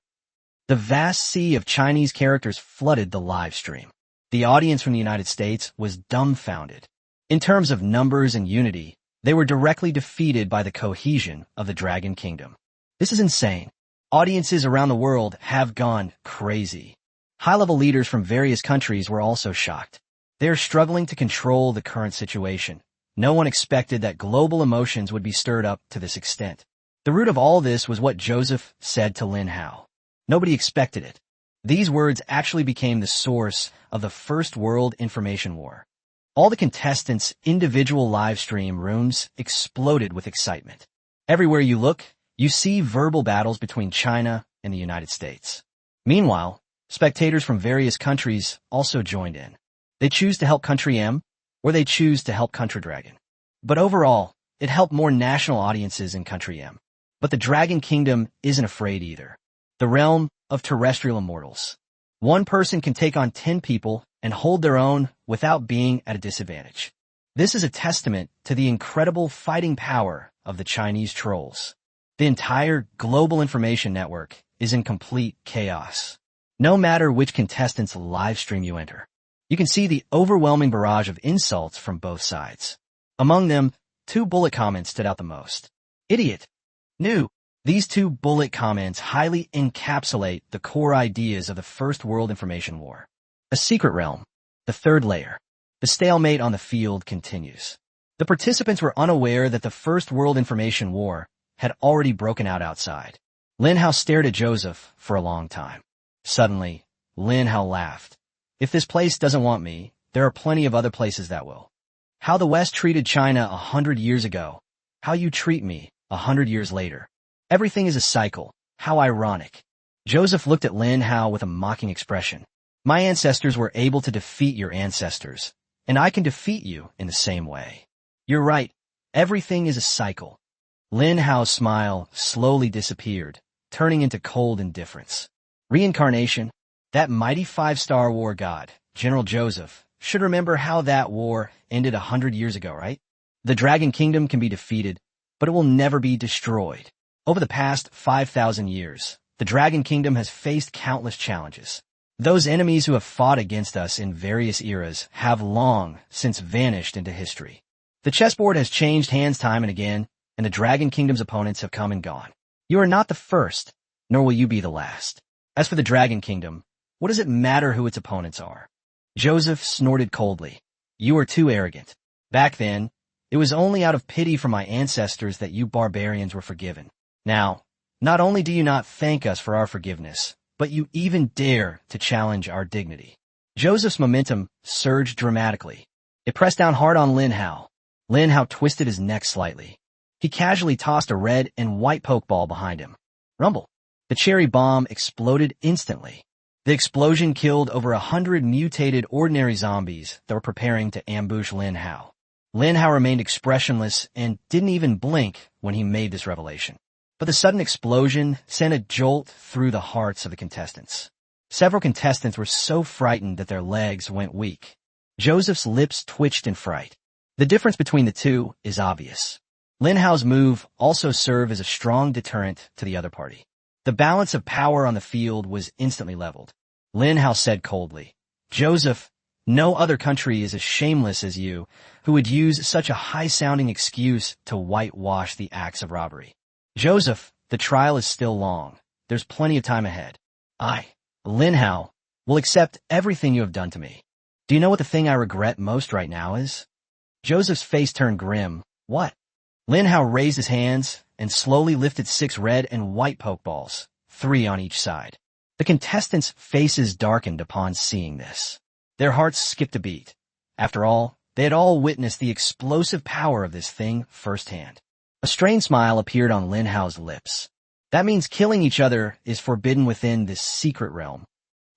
The vast sea of Chinese characters flooded the live stream. The audience from the United States was dumbfounded. In terms of numbers and unity, they were directly defeated by the cohesion of the Dragon Kingdom. This is insane. Audiences around the world have gone crazy. High-level leaders from various countries were also shocked. They are struggling to control the current situation. No one expected that global emotions would be stirred up to this extent. The root of all this was what Joseph said to Lin Hao. Nobody expected it. These words actually became the source of the First World Information War. All the contestants' individual live stream rooms exploded with excitement. Everywhere you look, you see verbal battles between China and the United States. Meanwhile, spectators from various countries also joined in. They choose to help Country M, or they choose to help Country Dragon. But overall, it helped more national audiences in Country M. But the Dragon Kingdom isn't afraid either. The realm of terrestrial immortals. One person can take on 10 people and hold their own without being at a disadvantage. This is a testament to the incredible fighting power of the Chinese trolls. The entire global information network is in complete chaos. No matter which contestant's live stream you enter, you can see the overwhelming barrage of insults from both sides. Among them, 2 bullet comments stood out the most. Idiot. New. These 2 bullet comments highly encapsulate the core ideas of the First World Information War. A secret realm. The third layer. The stalemate on the field continues. The participants were unaware that the First World Information War had already broken out outside. Lin Hao stared at Joseph for a long time. Suddenly, Lin Hao laughed. If this place doesn't want me, there are plenty of other places that will. How the West treated China 100 years ago. How you treat me 100 years later. Everything is a cycle. How ironic. Joseph looked at Lin Hao with a mocking expression. My ancestors were able to defeat your ancestors, and I can defeat you in the same way. You're right. Everything is a cycle. Lin Hao's smile slowly disappeared, turning into cold indifference. Reincarnation? That mighty 5-star war god, General Joseph, should remember how that war ended 100 years ago, right? The Dragon Kingdom can be defeated, but it will never be destroyed. Over the past 5,000 years, the Dragon Kingdom has faced countless challenges. Those enemies who have fought against us in various eras have long since vanished into history. The chessboard has changed hands time and again, and the Dragon Kingdom's opponents have come and gone. You are not the first, nor will you be the last. As for the Dragon Kingdom, what does it matter who its opponents are? Joseph snorted coldly. You are too arrogant. Back then, it was only out of pity for my ancestors that you barbarians were forgiven. Now, not only do you not thank us for our forgiveness, but you even dare to challenge our dignity. Joseph's momentum surged dramatically. It pressed down hard on Lin Hao. Lin Hao twisted his neck slightly. He casually tossed a red and white pokeball behind him. Rumble. The cherry bomb exploded instantly. The explosion killed over 100 mutated ordinary zombies that were preparing to ambush Lin Hao. Lin Hao remained expressionless and didn't even blink when he made this revelation. But the sudden explosion sent a jolt through the hearts of the contestants. Several contestants were so frightened that their legs went weak. Joseph's lips twitched in fright. The difference between the two is obvious. Lin Hao's move also served as a strong deterrent to the other party. The balance of power on the field was instantly leveled. Lin Hao said coldly, Joseph, no other country is as shameless as you, who would use such a high-sounding excuse to whitewash the acts of robbery. Joseph, the trial is still long. There's plenty of time ahead. I, Lin Hao, will accept everything you have done to me. Do you know what the thing I regret most right now is? Joseph's face turned grim. What? Lin Hao raised his hands and slowly lifted 6 red and white pokeballs, 3 on each side. The contestants' faces darkened upon seeing this. Their hearts skipped a beat. After all, they had all witnessed the explosive power of this thing firsthand. A strained smile appeared on Lin Hao's lips. That means killing each other is forbidden within this secret realm.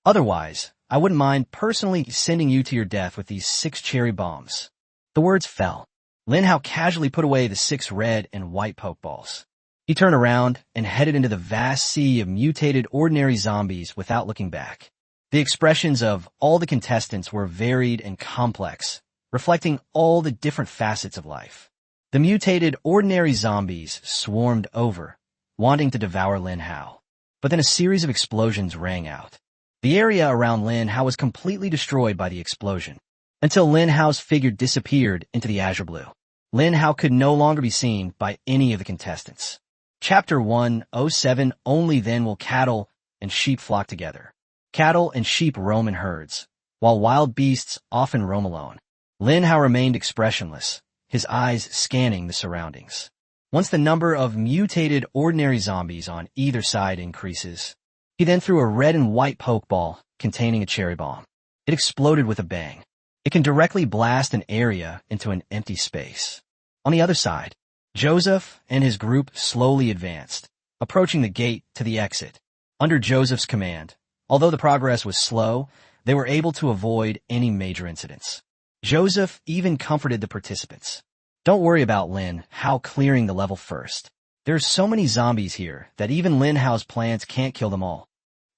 Otherwise, I wouldn't mind personally sending you to your death with these 6 cherry bombs. The words fell. Lin Hao casually put away the 6 red and white pokeballs. He turned around and headed into the vast sea of mutated ordinary zombies without looking back. The expressions of all the contestants were varied and complex, reflecting all the different facets of life. The mutated ordinary zombies swarmed over, wanting to devour Lin Hao. But then a series of explosions rang out. The area around Lin Hao was completely destroyed by the explosion, until Lin Hao's figure disappeared into the azure blue. Lin Hao could no longer be seen by any of the contestants. Chapter 107. Only then will cattle and sheep flock together. Cattle and sheep roam in herds, while wild beasts often roam alone. Lin Hao remained expressionless, his eyes scanning the surroundings. Once the number of mutated ordinary zombies on either side increases, he then threw a red and white pokeball containing a cherry bomb. It exploded with a bang. It can directly blast an area into an empty space. On the other side, Joseph and his group slowly advanced, approaching the gate to the exit. Under Joseph's command, although the progress was slow, they were able to avoid any major incidents. Joseph even comforted the participants. Don't worry about Lin Hao clearing the level first. There are so many zombies here that even Lin Hao's plans can't kill them all.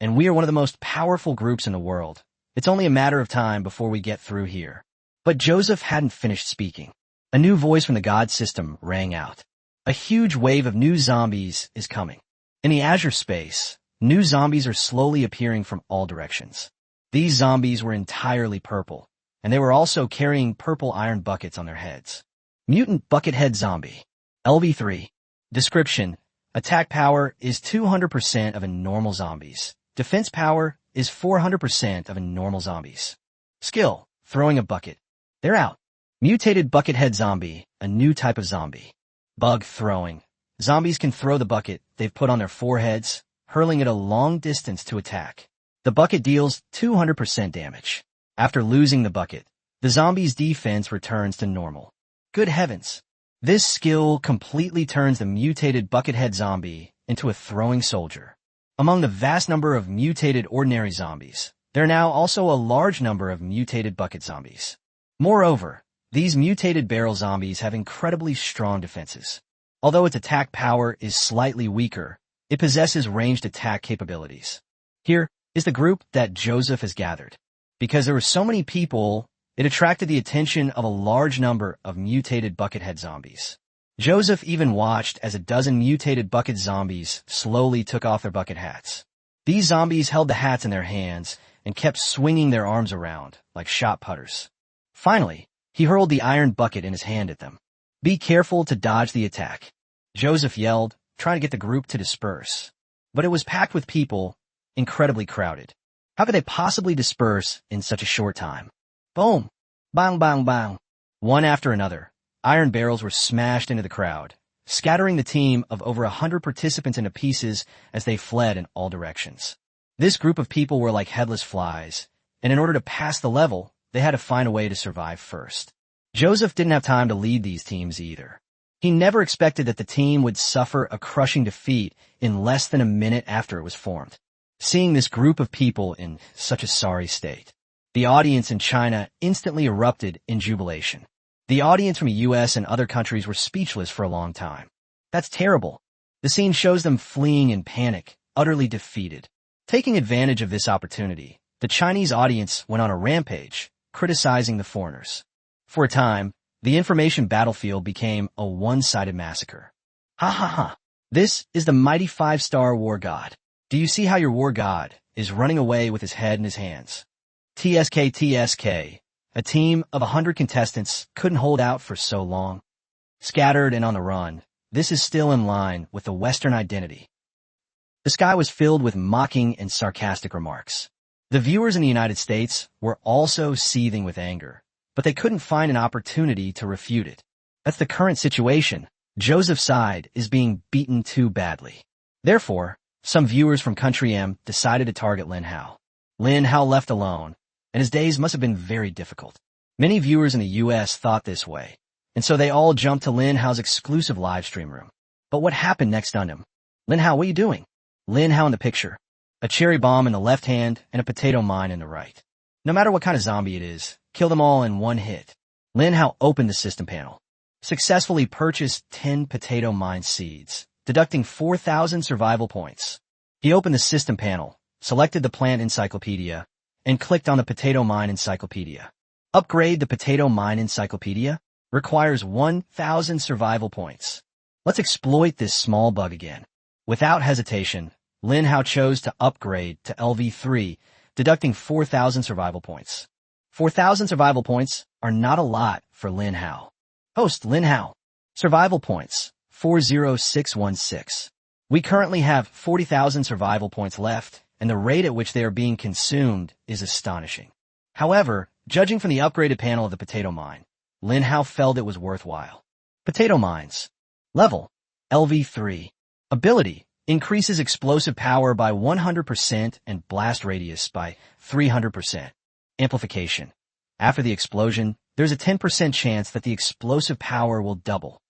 And we are one of the most powerful groups in the world. It's only a matter of time before we get through here. But Joseph hadn't finished speaking. A new voice from the god system rang out. A huge wave of new zombies is coming. In the azure space, new zombies are slowly appearing from all directions. These zombies were entirely purple, and they were also carrying purple iron buckets on their heads. Mutant Buckethead Zombie. LV3. Description: attack power is 200% of a normal zombie's. Defense power is 400% of a normal zombie's. Skill: throwing a bucket. They're out. Mutated Buckethead Zombie, a new type of zombie. Bug throwing. Zombies can throw the bucket they've put on their foreheads, hurling it a long distance to attack. The bucket deals 200% damage. After losing the bucket, the zombie's defense returns to normal. Good heavens! This skill completely turns the mutated Buckethead Zombie into a throwing soldier. Among the vast number of mutated ordinary zombies, there are now also a large number of mutated bucket zombies. Moreover, these mutated barrel zombies have incredibly strong defenses. Although its attack power is slightly weaker, it possesses ranged attack capabilities. Here is the group that Joseph has gathered. Because there were so many people, it attracted the attention of a large number of mutated Buckethead zombies. Joseph even watched as a dozen mutated bucket zombies slowly took off their bucket hats. These zombies held the hats in their hands and kept swinging their arms around like shot putters. Finally, he hurled the iron bucket in his hand at them. Be careful to dodge the attack, Joseph yelled, trying to get the group to disperse. But it was packed with people, incredibly crowded. How could they possibly disperse in such a short time? Boom! Bang, bang, bang. One after another, iron barrels were smashed into the crowd, scattering the team of over 100 participants into pieces as they fled in all directions. This group of people were like headless flies, and in order to pass the level, they had to find a way to survive first. Joseph didn't have time to lead these teams either. He never expected that the team would suffer a crushing defeat in less than a minute after it was formed. Seeing this group of people in such a sorry state, the audience in China instantly erupted in jubilation. The audience from the US and other countries were speechless for a long time. That's terrible. The scene shows them fleeing in panic, utterly defeated. Taking advantage of this opportunity, the Chinese audience went on a rampage, criticizing the foreigners. For a time, the information battlefield became a one-sided massacre. Ha ha ha. This is the mighty 5-star war god. Do you see how your war god is running away with his head in his hands? TSK. A team of 100 contestants couldn't hold out for so long. Scattered and on the run, this is still in line with the Western identity. The sky was filled with mocking and sarcastic remarks. The viewers in the United States were also seething with anger, but they couldn't find an opportunity to refute it. That's the current situation. Joseph's side is being beaten too badly. Therefore, some viewers from Country M decided to target Lin Hao. Lin Hao left alone, and his days must have been very difficult. Many viewers in the US thought this way, and so they all jumped to Lin Hao's exclusive livestream room. But what happened next on him? Lin Hao, what are you doing? Lin Hao in the picture. A cherry bomb in the left hand and a potato mine in the right. No matter what kind of zombie it is, kill them all in one hit. Lin Hao opened the system panel. Successfully purchased 10 potato mine seeds, deducting 4,000 survival points. He opened the system panel, selected the plant encyclopedia, and clicked on the potato mine encyclopedia. Upgrade the potato mine encyclopedia requires 1,000 survival points. Let's exploit this small bug again. Without hesitation, Lin Hao chose to upgrade to LV3, deducting 4,000 survival points. 4,000 survival points are not a lot for Lin Hao. Host Lin Hao. Survival points, 40616. We currently have 40,000 survival points left, and the rate at which they are being consumed is astonishing. However, judging from the upgraded panel of the potato mine, Lin Hao felt it was worthwhile. Potato mines. Level, LV3. Ability, increases explosive power by 100% and blast radius by 300%. Amplification. After the explosion, there's a 10% chance that the explosive power will double.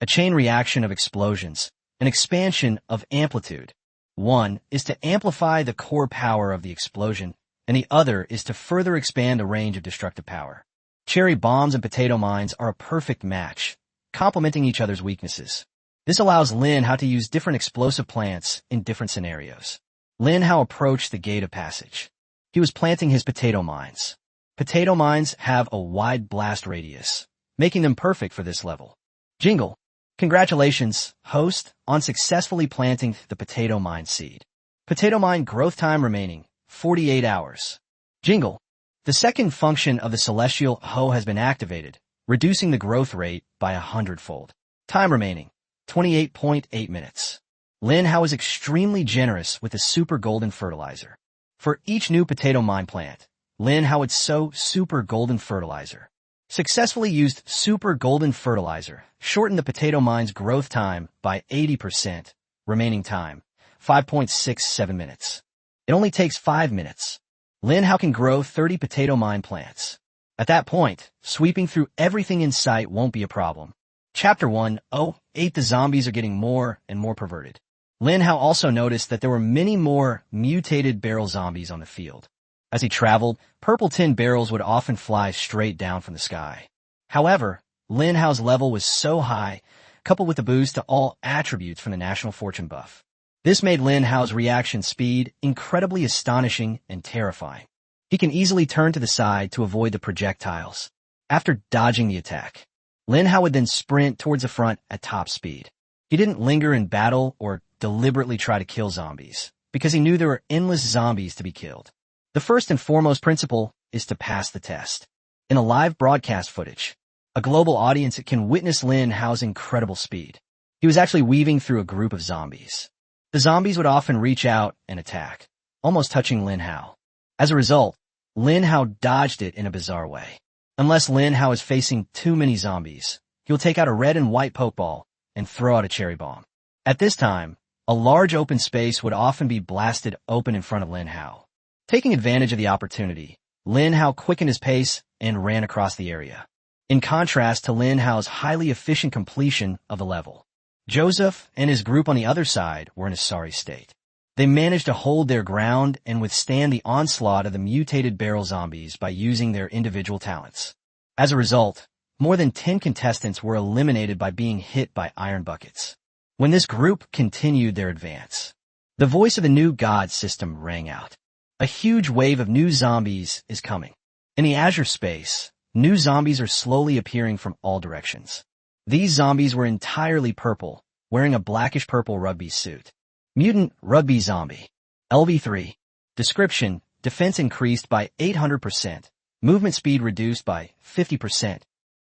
A chain reaction of explosions, an expansion of amplitude. One is to amplify the core power of the explosion, and the other is to further expand the range of destructive power. Cherry bombs and potato mines are a perfect match, complementing each other's weaknesses. This allows Lin Hao to use different explosive plants in different scenarios. Lin Hao approached the gate of passage. He was planting his potato mines. Potato mines have a wide blast radius, making them perfect for this level. Jingle. Congratulations, host, on successfully planting the potato mine seed. Potato mine growth time remaining, 48 hours. Jingle. The second function of the celestial hoe has been activated, reducing the growth rate by 100-fold. Time remaining, 28.8 minutes. Lin Hao is extremely generous with the super golden fertilizer. For each new potato mine plant, Lin Hao would sow super golden fertilizer. Successfully used super golden fertilizer shortened the potato mine's growth time by 80%, remaining time, 5.67 minutes. It only takes 5 minutes. Lin Hao can grow 30 potato mine plants. At that point, sweeping through everything in sight won't be a problem. Chapter 1:08 The zombies are getting more and more perverted. Lin Hao also noticed that there were many more mutated barrel zombies on the field. As he traveled, purple tin barrels would often fly straight down from the sky. However, Lin Hao's level was so high, coupled with the boost to all attributes from the National Fortune buff. This made Lin Hao's reaction speed incredibly astonishing and terrifying. He can easily turn to the side to avoid the projectiles. After dodging the attack, Lin Hao would then sprint towards the front at top speed. He didn't linger in battle or deliberately try to kill zombies, because he knew there were endless zombies to be killed. The first and foremost principle is to pass the test. In a live broadcast footage, a global audience can witness Lin Hao's incredible speed. He was actually weaving through a group of zombies. The zombies would often reach out and attack, almost touching Lin Hao. As a result, Lin Hao dodged it in a bizarre way. Unless Lin Hao is facing too many zombies, he'll take out a red and white pokeball and throw out a cherry bomb. At this time, a large open space would often be blasted open in front of Lin Hao. Taking advantage of the opportunity, Lin Hao quickened his pace and ran across the area. In contrast to Lin Hao's highly efficient completion of the level, Joseph and his group on the other side were in a sorry state. They managed to hold their ground and withstand the onslaught of the mutated barrel zombies by using their individual talents. As a result, more than 10 contestants were eliminated by being hit by iron buckets. When this group continued their advance, the voice of the new god system rang out. A huge wave of new zombies is coming. In the Azure space, new zombies are slowly appearing from all directions. These zombies were entirely purple, wearing a blackish-purple rugby suit. Mutant Rugby Zombie. LV3. Description: defense increased by 800%. Movement speed reduced by 50%.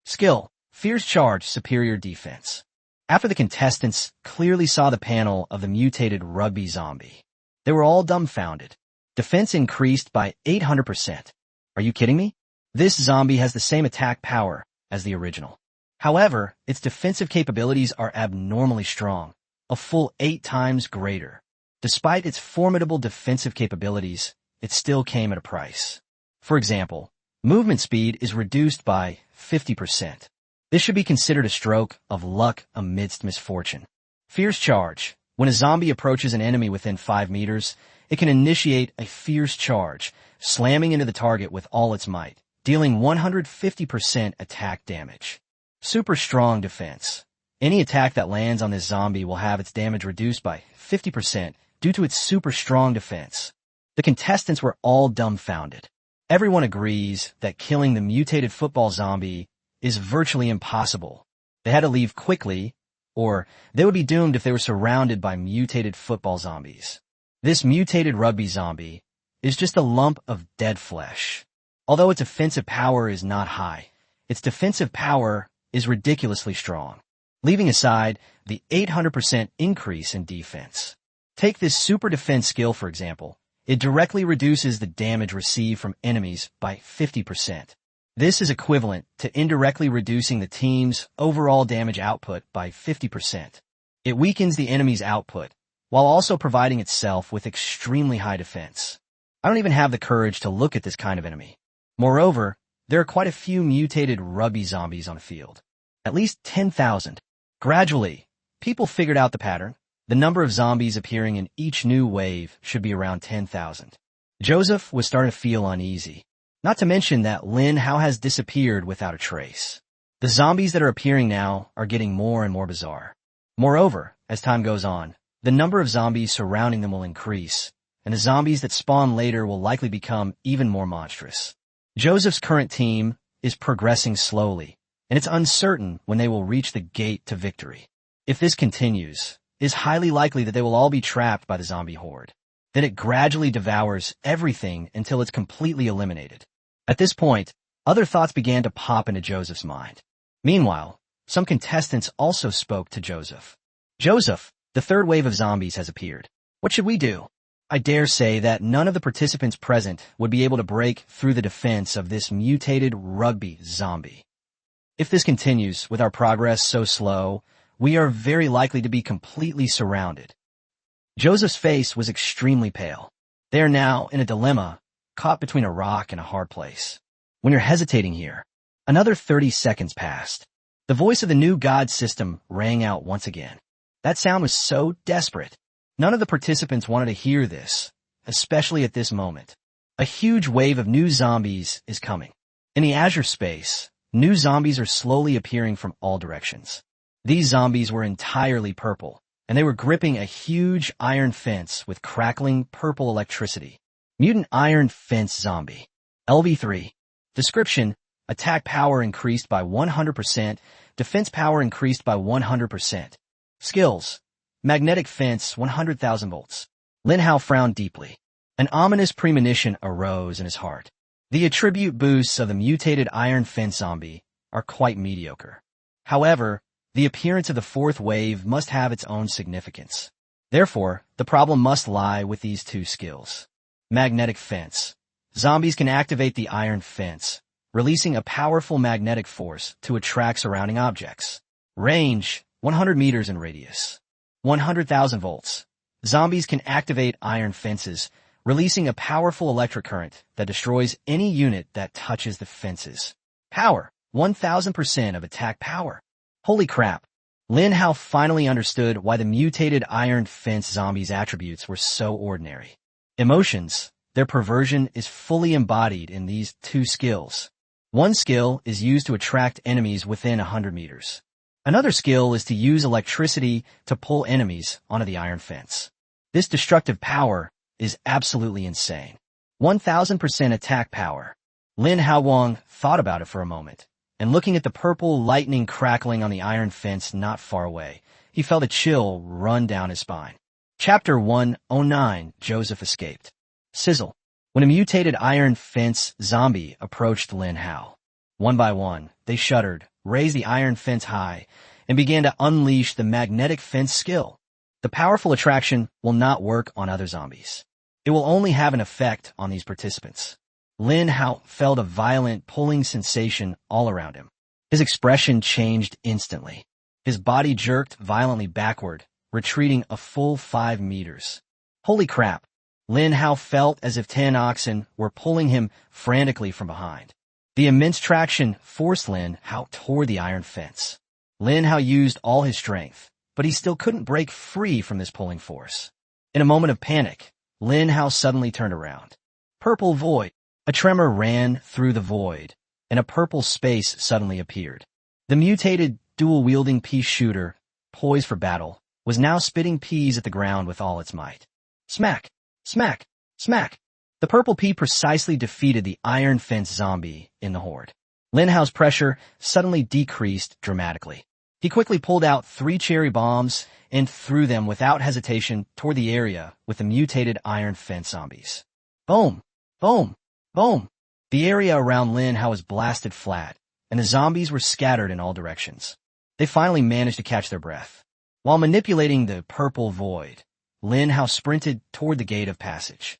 Skill: fierce charge, superior defense. After the contestants clearly saw the panel of the mutated Rugby Zombie, they were all dumbfounded. Defense increased by 800%. Are you kidding me? This zombie has the same attack power as the original. However, its defensive capabilities are abnormally strong, a full 8 times greater. Despite its formidable defensive capabilities, it still came at a price. For example, movement speed is reduced by 50%. This should be considered a stroke of luck amidst misfortune. Fierce charge. When a zombie approaches an enemy within 5 meters, it can initiate a fierce charge, slamming into the target with all its might, dealing 150% attack damage. Super strong defense. Any attack that lands on this zombie will have its damage reduced by 50% due to its super strong defense. The contestants were all dumbfounded. Everyone agrees that killing the mutated football zombie is virtually impossible. They had to leave quickly, or they would be doomed if they were surrounded by mutated football zombies. This mutated rugby zombie is just a lump of dead flesh. Although its offensive power is not high, its defensive power is ridiculously strong, leaving aside the 800% increase in defense. Take this super defense skill, for example. It directly reduces the damage received from enemies by 50%. This is equivalent to indirectly reducing the team's overall damage output by 50%. It weakens the enemy's output, while also providing itself with extremely high defense. I don't even have the courage to look at this kind of enemy. Moreover, there are quite a few mutated rugby zombies on the field. At least 10,000. Gradually, people figured out the pattern. The number of zombies appearing in each new wave should be around 10,000. Joseph was starting to feel uneasy. Not to mention that Lin Hao has disappeared without a trace. The zombies that are appearing now are getting more and more bizarre. Moreover, as time goes on, the number of zombies surrounding them will increase, and the zombies that spawn later will likely become even more monstrous. Joseph's current team is progressing slowly, and it's uncertain when they will reach the gate to victory. If this continues, it is highly likely that they will all be trapped by the zombie horde. Then it gradually devours everything until it's completely eliminated. At this point, other thoughts began to pop into Joseph's mind. Meanwhile, some contestants also spoke to Joseph. Joseph, the third wave of zombies has appeared. What should we do? I dare say that none of the participants present would be able to break through the defense of this mutated rugby zombie. If this continues with our progress so slow, we are very likely to be completely surrounded. Joseph's face was extremely pale. They are now in a dilemma, caught between a rock and a hard place. When you're hesitating here, another 30 seconds passed. The voice of the new god system rang out once again. That sound was so desperate. None of the participants wanted to hear this, especially at this moment. A huge wave of new zombies is coming. In the azure space, new zombies are slowly appearing from all directions. These zombies were entirely purple, and they were gripping a huge iron fence with crackling purple electricity. Mutant Iron Fence Zombie. LV3. Description: attack power increased by 100%, defense power increased by 100%. Skills: magnetic fence, 100,000 volts. Lin Hao frowned deeply. An ominous premonition arose in his heart. The attribute boosts of the mutated Iron Fence Zombie are quite mediocre. However, the appearance of the fourth wave must have its own significance. Therefore, the problem must lie with these two skills. Magnetic fence. Zombies can activate the iron fence, releasing a powerful magnetic force to attract surrounding objects. Range: 100 meters in radius. 100,000 volts. Zombies can activate iron fences, releasing a powerful electric current that destroys any unit that touches the fences. Power: 1,000% of attack power. Holy crap. Lin Hao finally understood why the mutated iron fence zombies' attributes were so ordinary. Emotions: their perversion is fully embodied in these two skills. One skill is used to attract enemies within 100 meters. Another skill is to use electricity to pull enemies onto the iron fence. This destructive power is absolutely insane. 1,000% attack power. Lin Hao thought about it for a moment, and looking at the purple lightning crackling on the iron fence not far away, he felt a chill run down his spine. Chapter 109. Joseph escaped. Sizzle. When a mutated iron fence zombie approached Lin Hao, one by one, they shuddered, raised the iron fence high, and began to unleash the magnetic fence skill. The powerful attraction will not work on other zombies. It will only have an effect on these participants. Lin Hao felt a violent pulling sensation all around him. His expression changed instantly. His body jerked violently backward, retreating a full 5 meters. Holy crap. Lin Hao felt as if 10 oxen were pulling him frantically from behind. The immense traction forced Lin Hao toward the iron fence. Lin Hao used all his strength, but he still couldn't break free from this pulling force. In a moment of panic, Lin Hao suddenly turned around. Purple void. A tremor ran through the void, and a purple space suddenly appeared. The mutated, dual-wielding pea shooter, poised for battle, was now spitting peas at the ground with all its might. Smack! Smack! Smack! The purple pea precisely defeated the iron fence zombie in the horde. Lin Hao's pressure suddenly decreased dramatically. He quickly pulled out 3 cherry bombs and threw them without hesitation toward the area with the mutated iron fence zombies. Boom! Boom! Boom! The area around Lin Hao was blasted flat, and the zombies were scattered in all directions. They finally managed to catch their breath. While manipulating the purple void, Lin Hao sprinted toward the gate of passage.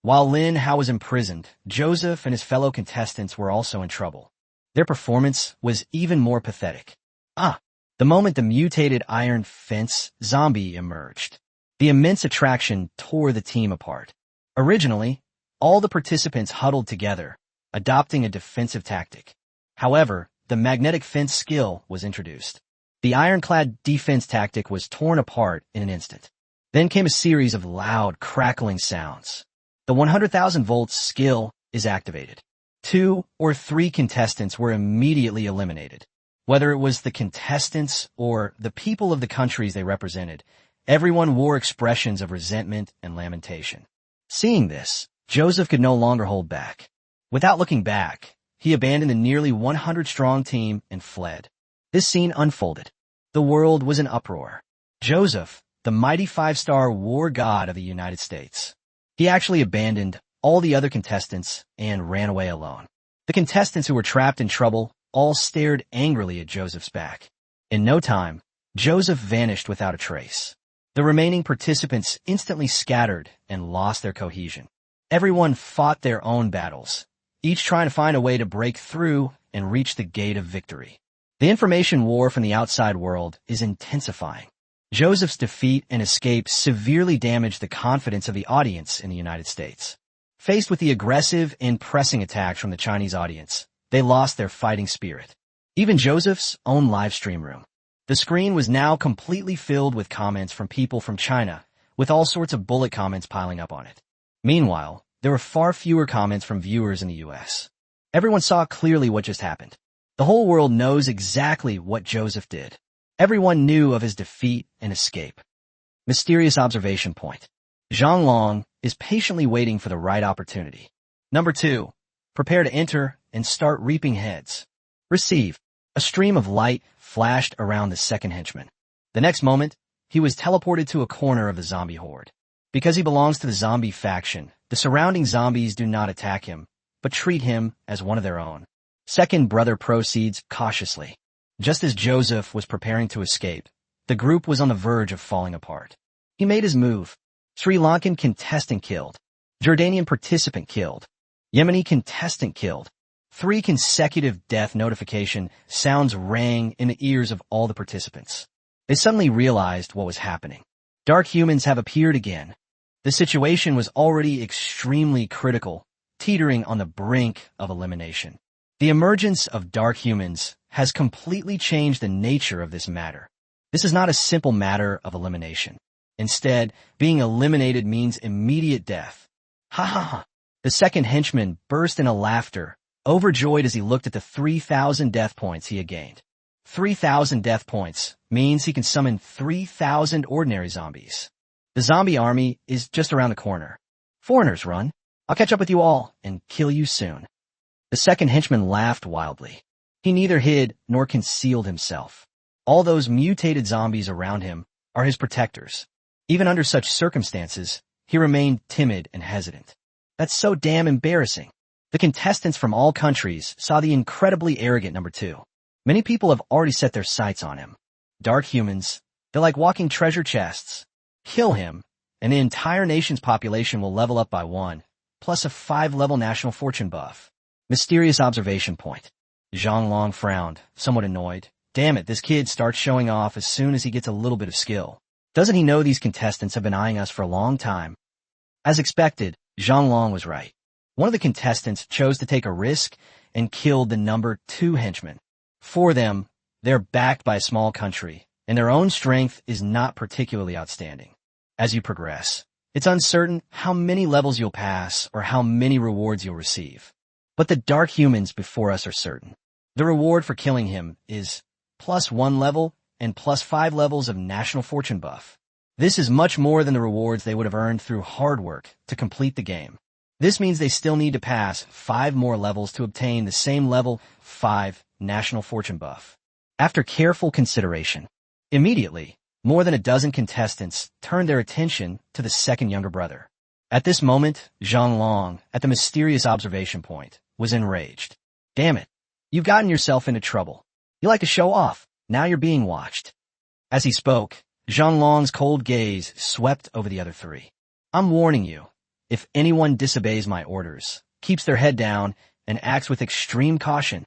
While Lin Hao was imprisoned, Joseph and his fellow contestants were also in trouble. Their performance was even more pathetic. The moment the mutated iron fence zombie emerged, the immense attraction tore the team apart. Originally, all the participants huddled together, adopting a defensive tactic. However, the magnetic fence skill was introduced. The ironclad defense tactic was torn apart in an instant. Then came a series of loud, crackling sounds. The 100,000 volts skill is activated. 2 or 3 contestants were immediately eliminated. Whether it was the contestants or the people of the countries they represented, everyone wore expressions of resentment and lamentation. Seeing this, Joseph could no longer hold back. Without looking back, he abandoned the nearly 100-strong team and fled. This scene unfolded. The world was in uproar. Joseph, the mighty 5-star war god of the United States. He actually abandoned all the other contestants and ran away alone. The contestants who were trapped in trouble all stared angrily at Joseph's back. In no time, Joseph vanished without a trace. The remaining participants instantly scattered and lost their cohesion. Everyone fought their own battles, each trying to find a way to break through and reach the gate of victory. The information war from the outside world is intensifying. Joseph's defeat and escape severely damaged the confidence of the audience in the United States. Faced with the aggressive and pressing attacks from the Chinese audience, they lost their fighting spirit. Even Joseph's own live stream room. The screen was now completely filled with comments from people from China, with all sorts of bullet comments piling up on it. Meanwhile, there were far fewer comments from viewers in the US. Everyone saw clearly what just happened. The whole world knows exactly what Joseph did. Everyone knew of his defeat and escape. Mysterious observation point. Zhang Long is patiently waiting for the right opportunity. Number 2. Prepare to enter and start reaping heads. Receive. A stream of light flashed around the second henchman. The next moment, he was teleported to a corner of the zombie horde. Because he belongs to the zombie faction, the surrounding zombies do not attack him, but treat him as one of their own. Second brother proceeds cautiously. Just as Joseph was preparing to escape, the group was on the verge of falling apart. He made his move. Sri Lankan contestant killed. Jordanian participant killed. Yemeni contestant killed. 3 consecutive death notification sounds rang in the ears of all the participants. They suddenly realized what was happening. Dark humans have appeared again. The situation was already extremely critical, teetering on the brink of elimination. The emergence of dark humans has completely changed the nature of this matter. This is not a simple matter of elimination. Instead, being eliminated means immediate death. Ha ha ha! The second henchman burst into laughter, overjoyed as he looked at the 3,000 death points he had gained. 3,000 death points means he can summon 3,000 ordinary zombies. The zombie army is just around the corner. Foreigners, run. I'll catch up with you all and kill you soon. The second henchman laughed wildly. He neither hid nor concealed himself. All those mutated zombies around him are his protectors. Even under such circumstances, he remained timid and hesitant. That's so damn embarrassing. The contestants from all countries saw the incredibly arrogant number 2. Many people have already set their sights on him. Dark humans, they're like walking treasure chests. Kill him, and the entire nation's population will level up by 1, plus a 5-level national fortune buff. Mysterious observation point. Zhang Long frowned, somewhat annoyed. Damn it, this kid starts showing off as soon as he gets a little bit of skill. Doesn't he know these contestants have been eyeing us for a long time? As expected, Zhonglong was right. One of the contestants chose to take a risk and killed the number 2 henchman. For them, they're backed by a small country, and their own strength is not particularly outstanding. As you progress, it's uncertain how many levels you'll pass or how many rewards you'll receive. But the dark humans before us are certain. The reward for killing him is +1 level and +5 levels of national fortune buff. This is much more than the rewards they would have earned through hard work to complete the game. This means they still need to pass 5 more levels to obtain the same level 5 national fortune buff. After careful consideration, immediately, more than a dozen contestants turned their attention to the second younger brother. At this moment, Zhonglong, at the mysterious observation point, was enraged. Damn it. You've gotten yourself into trouble. You like to show off. Now you're being watched. As he spoke, Zhonglong's cold gaze swept over the other 3. I'm warning you. If anyone disobeys my orders, keeps their head down, and acts with extreme caution,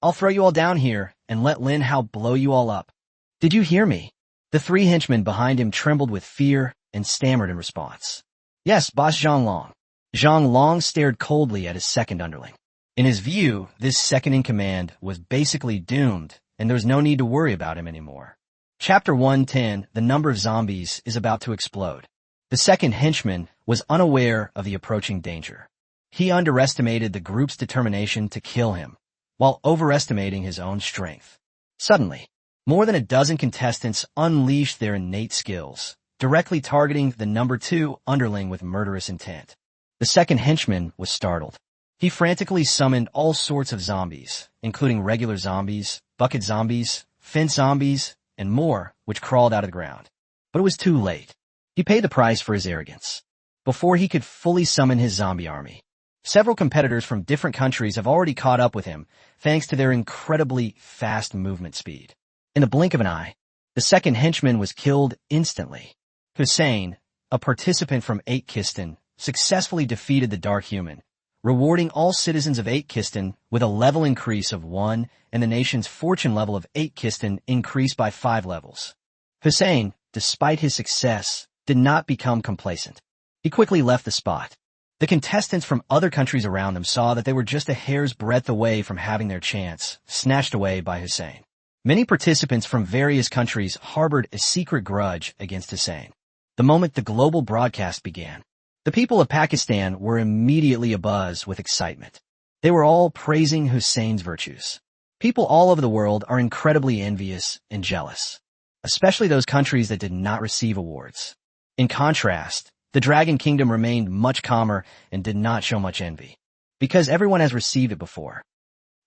I'll throw you all down here and let Lin Hao blow you all up. Did you hear me? The 3 henchmen behind him trembled with fear and stammered in response. Yes, Boss Zhonglong. Zhonglong stared coldly at his second underling. In his view, this second-in-command was basically doomed, and there was no need to worry about him anymore. Chapter 110, the number of zombies is about to explode. The second henchman was unaware of the approaching danger. He underestimated the group's determination to kill him, while overestimating his own strength. Suddenly, more than a dozen contestants unleashed their innate skills, directly targeting the number 2 underling with murderous intent. The second henchman was startled. He frantically summoned all sorts of zombies, including regular zombies, bucket zombies, fence zombies, and more, which crawled out of the ground. But it was too late. He paid the price for his arrogance. Before he could fully summon his zombie army, several competitors from different countries have already caught up with him, thanks to their incredibly fast movement speed. In the blink of an eye, the second henchman was killed instantly. Hussein, a participant from 8 Kistan, successfully defeated the dark human, rewarding all citizens of 8 Kistan with a level increase of 1 and the nation's fortune level of 8 Kistan increased by 5 levels. Hussein, despite his success, did not become complacent. He quickly left the spot. The contestants from other countries around them saw that they were just a hair's breadth away from having their chance snatched away by Hussein. Many participants from various countries harbored a secret grudge against Hussein. The moment the global broadcast began, the people of Pakistan were immediately abuzz with excitement. They were all praising Hussein's virtues. People all over the world are incredibly envious and jealous, especially those countries that did not receive awards. In contrast, the Dragon Kingdom remained much calmer and did not show much envy, because everyone has received it before.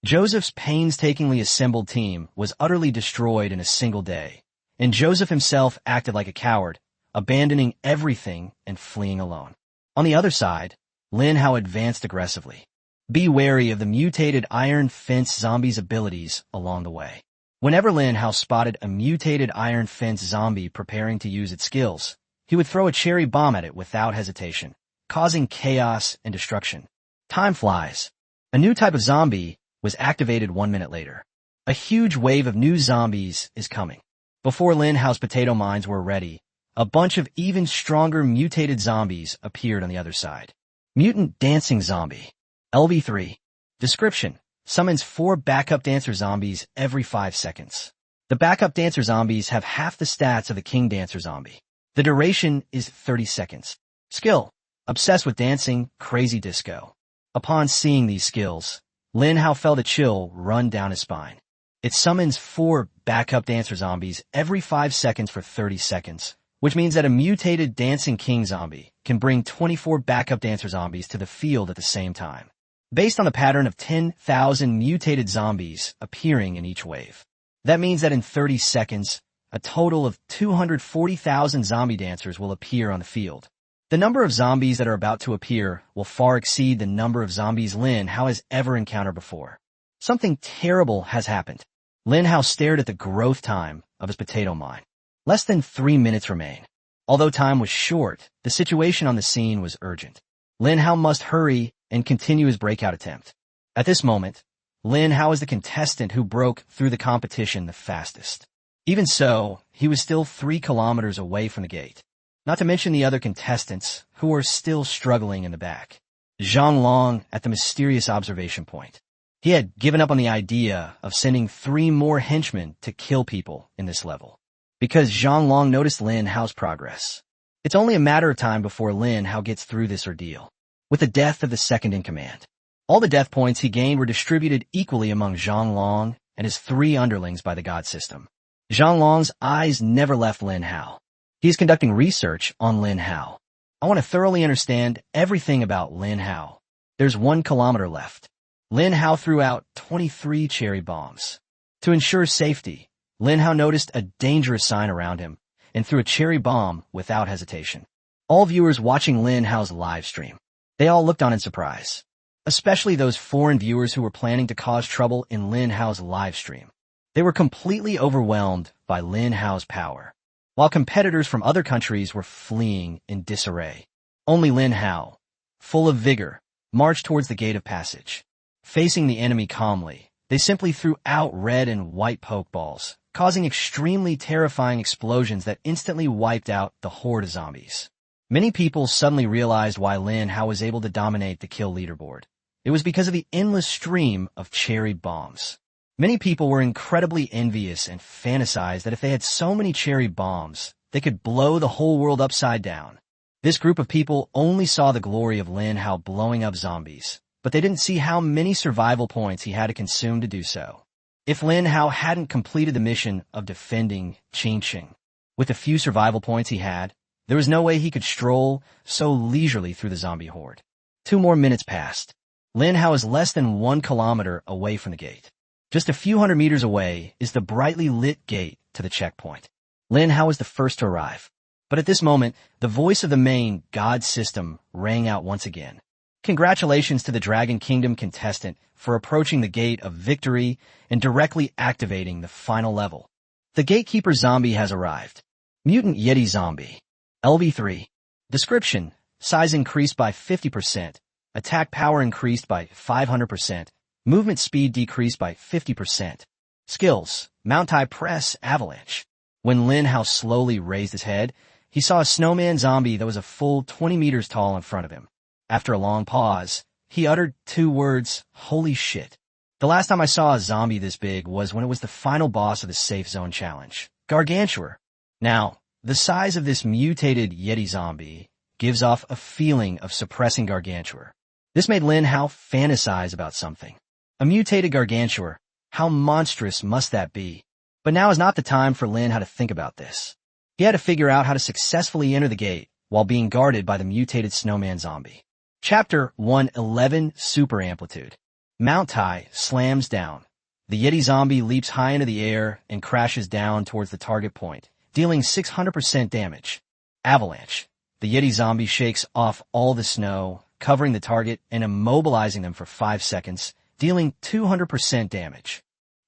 Joseph's painstakingly assembled team was utterly destroyed in a single day, and Joseph himself acted like a coward, abandoning everything and fleeing alone. On the other side, Lin Hao advanced aggressively. Be wary of the mutated Iron Fence zombie's abilities along the way. Whenever Lin Hao spotted a mutated Iron Fence zombie preparing to use its skills, he would throw a cherry bomb at it without hesitation, causing chaos and destruction. Time flies. A new type of zombie was activated 1 minute later. A huge wave of new zombies is coming. Before Lin Hao's potato mines were ready, a bunch of even stronger mutated zombies appeared on the other side. Mutant Dancing Zombie. LV3. Description. Summons 4 backup dancer zombies every 5 seconds. The backup dancer zombies have half the stats of the king dancer zombie. The duration is 30 seconds. Skill. Obsessed with dancing, crazy disco. Upon seeing these skills, Lin Hao felt a chill run down his spine. It summons 4 backup dancer zombies every 5 seconds for 30 seconds, which means that a mutated dancing king zombie can bring 24 backup dancer zombies to the field at the same time, based on the pattern of 10,000 mutated zombies appearing in each wave. That means that in 30 seconds, a total of 240,000 zombie dancers will appear on the field. The number of zombies that are about to appear will far exceed the number of zombies Lin Hao has ever encountered before. Something terrible has happened. Lin Hao stared at the growth time of his potato mine. Less than 3 minutes remain. Although time was short, the situation on the scene was urgent. Lin Hao must hurry and continue his breakout attempt. At this moment, Lin Hao is the contestant who broke through the competition the fastest. Even so, he was still 3 kilometers away from the gate. not to mention the other contestants who are still struggling in the back. Zhang Long at the mysterious observation point. He had given up on the idea of sending 3 more henchmen to kill people in this level, because Zhang Long noticed Lin Hao's progress. It's only a matter of time before Lin Hao gets through this ordeal. With the death of the second-in-command, all the death points he gained were distributed equally among Zhang Long and his 3 underlings by the god system. Zhang Long's eyes never left Lin Hao. He is conducting research on Lin Hao. I want to thoroughly understand everything about Lin Hao. There's 1 kilometer left. Lin Hao threw out 23 cherry bombs. To ensure safety, Lin Hao noticed a dangerous sign around him and threw a cherry bomb without hesitation. All viewers watching Lin Hao's live stream, they all looked on in surprise, especially those foreign viewers who were planning to cause trouble in Lin Hao's live stream. They were completely overwhelmed by Lin Hao's power, while competitors from other countries were fleeing in disarray. Only Lin Hao, full of vigor, marched towards the gate of passage. Facing the enemy calmly, they simply threw out red and white pokeballs, causing extremely terrifying explosions that instantly wiped out the horde of zombies. Many people suddenly realized why Lin Hao was able to dominate the kill leaderboard. It was because of the endless stream of cherry bombs. Many people were incredibly envious and fantasized that if they had so many cherry bombs, they could blow the whole world upside down. This group of people only saw the glory of Lin Hao blowing up zombies, but they didn't see how many survival points he had to consume to do so. If Lin Hao hadn't completed the mission of defending Qingqing with the few survival points he had, there was no way he could stroll so leisurely through the zombie horde. 2 more minutes passed. Lin Hao is less than 1 kilometer away from the gate. Just a few hundred meters away is the brightly lit gate to the checkpoint. Lin Hao was the first to arrive. But at this moment, the voice of the main god system rang out once again. Congratulations to the Dragon Kingdom contestant for approaching the gate of victory and directly activating the final level. The gatekeeper zombie has arrived. Mutant Yeti Zombie. LV3. Description: size increased by 50%, attack power increased by 500%, movement speed decreased by 50%. Skills: Mount High Press, Avalanche. When Lin Hao slowly raised his head, he saw a snowman zombie that was a full 20 meters tall in front of him. After a long pause, he uttered 2 words, "Holy shit." The last time I saw a zombie this big was when it was the final boss of the Safe Zone Challenge, Gargantua. Now, the size of this mutated Yeti zombie gives off a feeling of suppressing Gargantua. This made Lin Hao fantasize about something. A mutated Gargantua, how monstrous must that be? But now is not the time for Lin Hao to think about this. He had to figure out how to successfully enter the gate while being guarded by the mutated snowman zombie. Chapter 111 Super Amplitude. Mount Tai slams down. The Yeti zombie leaps high into the air and crashes down towards the target point, dealing 600% damage. Avalanche. The Yeti zombie shakes off all the snow, covering the target and immobilizing them for 5 seconds, dealing 200% damage.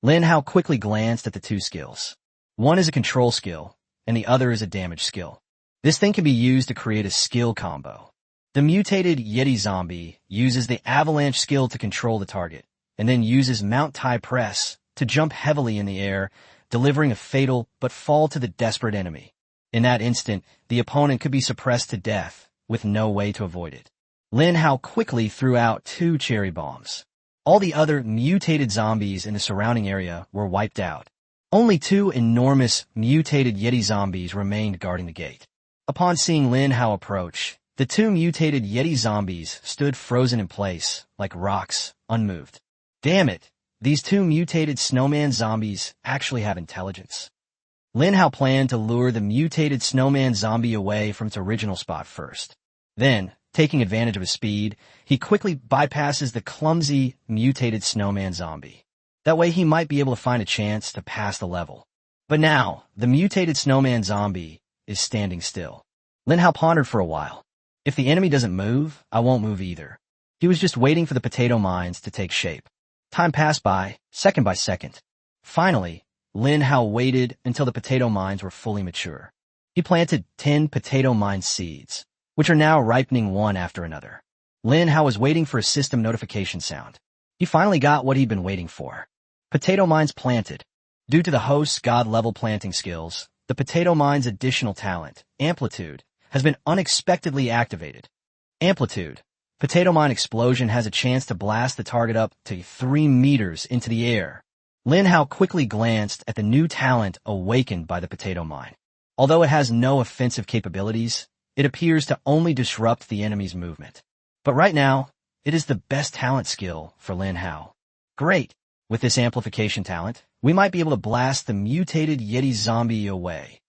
Lin Hao quickly glanced at the 2 skills. One is a control skill, and the other is a damage skill. This thing can be used to create a skill combo. The mutated Yeti zombie uses the avalanche skill to control the target, and then uses Mount Tai Press to jump heavily in the air, delivering a fatal but fall to the desperate enemy. In that instant, the opponent could be suppressed to death, with no way to avoid it. Lin Hao quickly threw out 2 cherry bombs. All the other mutated zombies in the surrounding area were wiped out. Only 2 enormous mutated Yeti zombies remained guarding the gate. Upon seeing Lin Hao approach, the 2 mutated Yeti zombies stood frozen in place, like rocks, unmoved. Damn it, these 2 mutated snowman zombies actually have intelligence. Lin Hao planned to lure the mutated snowman zombie away from its original spot first. Then, taking advantage of his speed, he quickly bypasses the clumsy, mutated snowman zombie. That way he might be able to find a chance to pass the level. But now, the mutated snowman zombie is standing still. Lin Hao pondered for a while. If the enemy doesn't move, I won't move either. He was just waiting for the potato mines to take shape. Time passed by second. Finally, Lin Hao waited until the potato mines were fully mature. He planted 10 potato mine seeds, which are now ripening one after another. Lin Hao was waiting for a system notification sound. He finally got what he'd been waiting for. Potato mines planted. Due to the host's god-level planting skills, the potato mine's additional talent, amplitude, has been unexpectedly activated. Amplitude. Potato mine explosion has a chance to blast the target up to 3 meters into the air. Lin Hao quickly glanced at the new talent awakened by the potato mine. Although it has no offensive capabilities, it appears to only disrupt the enemy's movement. But right now, it is the best talent skill for Lin Hao. Great! With this amplification talent, we might be able to blast the mutated Yeti zombie away.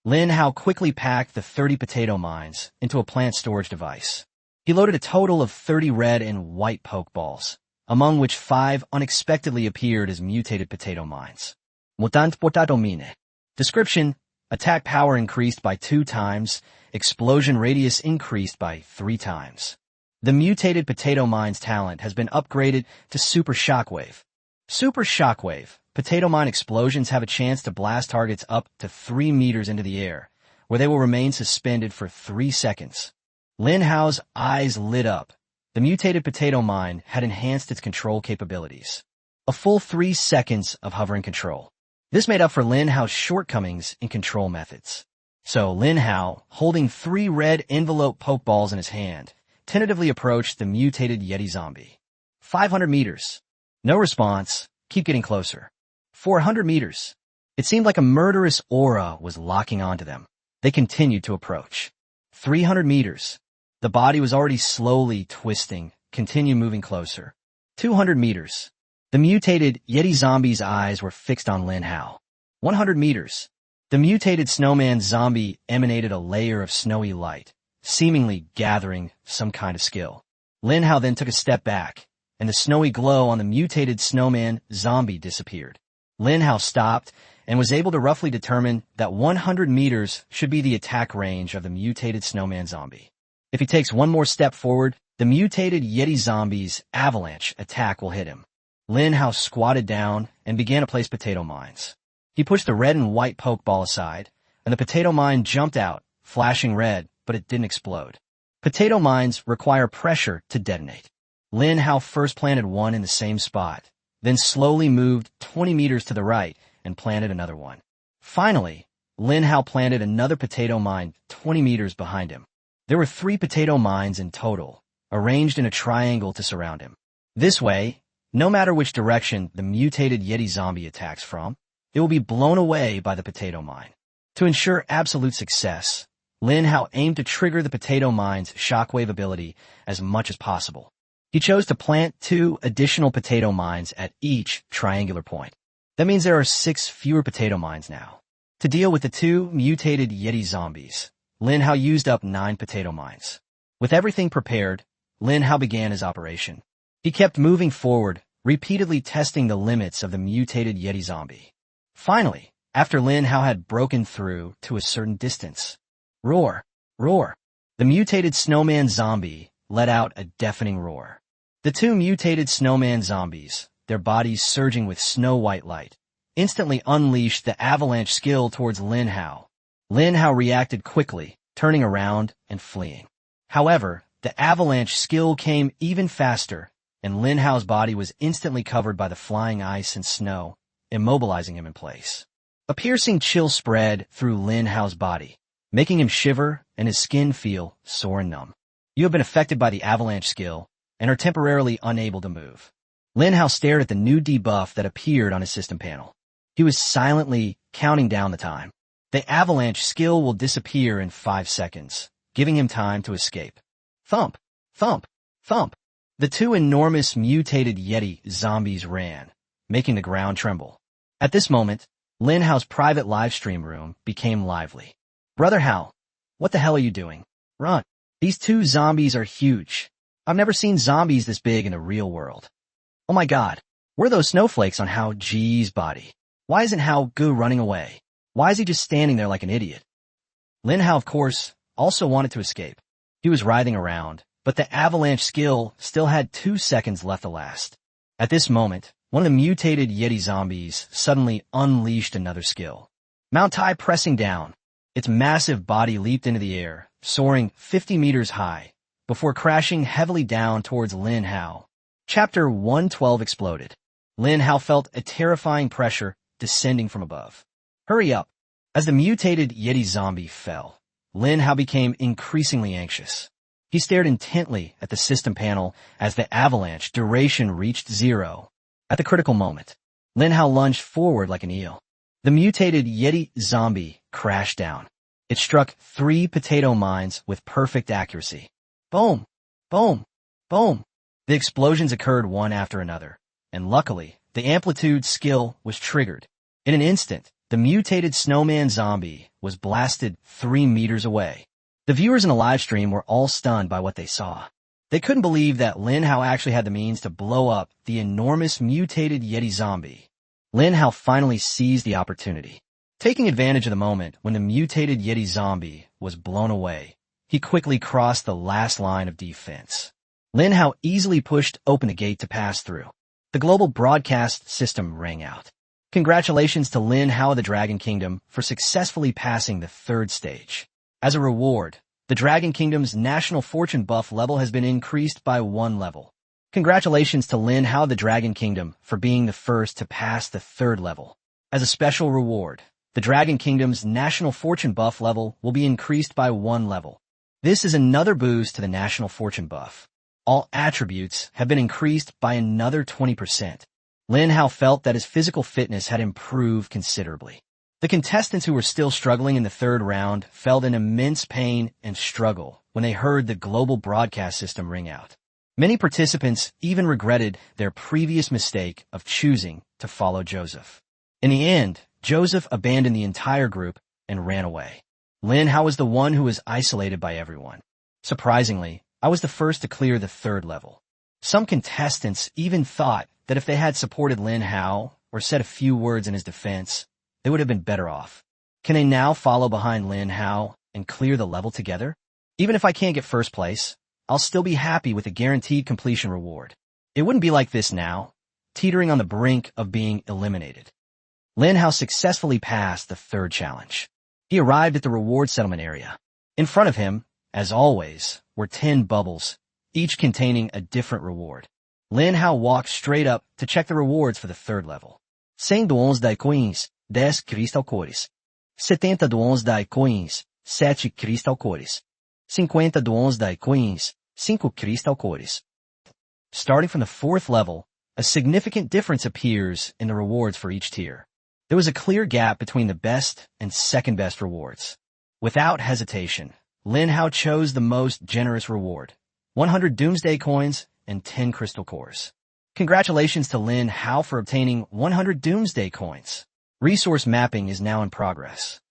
Lin Hao quickly packed the 30 potato mines into a plant storage device. He loaded a total of 30 red and white pokeballs, among which 5 unexpectedly appeared as mutated potato mines. Mutant potato mine. Description: attack power increased by 2 times, explosion radius increased by 3 times. The mutated potato mines talent has been upgraded to Super Shockwave. Super Shockwave. Potato mine explosions have a chance to blast targets up to 3 meters into the air, where they will remain suspended for 3 seconds. Lin Hao's eyes lit up. The mutated potato mine had enhanced its control capabilities. A full 3 seconds of hovering control. This made up for Lin Hao's shortcomings in control methods. So Lin Hao, holding 3 red envelope pokeballs in his hand, tentatively approached the mutated Yeti zombie. 500 meters. No response. Keep getting closer. 400 meters. It seemed like a murderous aura was locking onto them. They continued to approach. 300 meters. The body was already slowly twisting. Continue moving closer. 200 meters. The mutated Yeti zombie's eyes were fixed on Lin Hao. 100 meters. The mutated snowman zombie emanated a layer of snowy light, seemingly gathering some kind of skill. Lin Hao then took a step back, and the snowy glow on the mutated snowman zombie disappeared. Lin Hao stopped and was able to roughly determine that 100 meters should be the attack range of the mutated snowman zombie. If he takes one more step forward, the mutated Yeti zombie's avalanche attack will hit him. Lin Hao squatted down and began to place potato mines. He pushed the red and white pokeball aside, and the potato mine jumped out, flashing red, but it didn't explode. Potato mines require pressure to detonate. Lin Hao first planted one in the same spot, then slowly moved 20 meters to the right and planted another one. Finally, Lin Hao planted another potato mine 20 meters behind him. There were 3 potato mines in total, arranged in a triangle to surround him. This way, no matter which direction the mutated Yeti zombie attacks from, it will be blown away by the potato mine. To ensure absolute success, Lin Hao aimed to trigger the potato mine's shockwave ability as much as possible. He chose to plant 2 additional potato mines at each triangular point. That means there are 6 fewer potato mines now. To deal with the 2 mutated Yeti zombies, Lin Hao used up 9 potato mines. With everything prepared, Lin Hao began his operation. He kept moving forward, repeatedly testing the limits of the mutated Yeti zombie. Finally, after Lin Hao had broken through to a certain distance, roar, roar, the mutated snowman zombie let out a deafening roar. The 2 mutated snowman zombies, their bodies surging with snow-white light, instantly unleashed the avalanche skill towards Lin Hao. Lin Hao reacted quickly, turning around and fleeing. However, the avalanche skill came even faster, and Lin Hao's body was instantly covered by the flying ice and snow, immobilizing him in place. A piercing chill spread through Lin Hao's body, making him shiver and his skin feel sore and numb. You have been affected by the avalanche skill and are temporarily unable to move. Lin Hao stared at the new debuff that appeared on his system panel. He was silently counting down the time. The avalanche skill will disappear in 5 seconds, giving him time to escape. Thump, thump, thump. The 2 enormous mutated Yeti zombies ran, making the ground tremble. At this moment, Lin Hao's private livestream room became lively. Brother Hao, what the hell are you doing? Run. These 2 zombies are huge. I've never seen zombies this big in the real world. Oh my god, where are those snowflakes on Hao Ji's body? Why isn't Hao Gu running away? Why is he just standing there like an idiot? Lin Hao, of course, also wanted to escape. He was writhing around, but the avalanche skill still had 2 seconds left to last. At this moment, one of the mutated Yeti zombies suddenly unleashed another skill. Mount Tai pressing down. Its massive body leaped into the air, soaring 50 meters high, before crashing heavily down towards Lin Hao. Chapter 112 exploded. Lin Hao felt a terrifying pressure descending from above. Hurry up! As the mutated Yeti zombie fell, Lin Hao became increasingly anxious. He stared intently at the system panel as the avalanche duration reached 0. At the critical moment, Lin Hao lunged forward like an eel. The mutated Yeti zombie crashed down. It struck 3 potato mines with perfect accuracy. Boom! Boom! Boom! The explosions occurred one after another, and luckily, the amplitude skill was triggered. In an instant, the mutated snowman zombie was blasted 3 meters away. The viewers in the live stream were all stunned by what they saw. They couldn't believe that Lin Hao actually had the means to blow up the enormous mutated Yeti zombie. Lin Hao finally seized the opportunity. Taking advantage of the moment when the mutated Yeti zombie was blown away, he quickly crossed the last line of defense. Lin Hao easily pushed open the gate to pass through. The global broadcast system rang out. Congratulations to Lin Hao of the Dragon Kingdom for successfully passing the 3rd stage. As a reward, the Dragon Kingdom's national fortune buff level has been increased by 1 level. Congratulations to Lin Hao of the Dragon Kingdom for being the first to pass the 3rd level. As a special reward, the Dragon Kingdom's national fortune buff level will be increased by 1 level. This is another boost to the national fortune buff. All attributes have been increased by another 20%. Lin Hao felt that his physical fitness had improved considerably. The contestants who were still struggling in the 3rd round felt an immense pain and struggle when they heard the global broadcast system ring out. Many participants even regretted their previous mistake of choosing to follow Joseph. In the end, Joseph abandoned the entire group and ran away. Lin Hao was the one who was isolated by everyone. Surprisingly, I was the first to clear the 3rd level. Some contestants even thought that if they had supported Lin Hao or said a few words in his defense, they would have been better off. Can they now follow behind Lin Hao and clear the level together? Even if I can't get 1st place, I'll still be happy with a guaranteed completion reward. It wouldn't be like this now, teetering on the brink of being eliminated. Lin Hao successfully passed the 3rd challenge. He arrived at the reward settlement area. In front of him, as always, were 10 bubbles, each containing a different reward. Lin Hao walked straight up to check the rewards for the 3rd level. 100 do 11 die coins, 10 crystal cores. 70 do 11 die coins, 7 crystal cores. 50 do 11 die coins, 5 crystal cores. Starting from the 4th level, a significant difference appears in the rewards for each tier. There was a clear gap between the best and 2nd best rewards. Without hesitation, Lin Hao chose the most generous reward, 100 Doomsday coins and 10 crystal cores. Congratulations to Lin Hao for obtaining 100 Doomsday coins. Resource mapping is now in progress.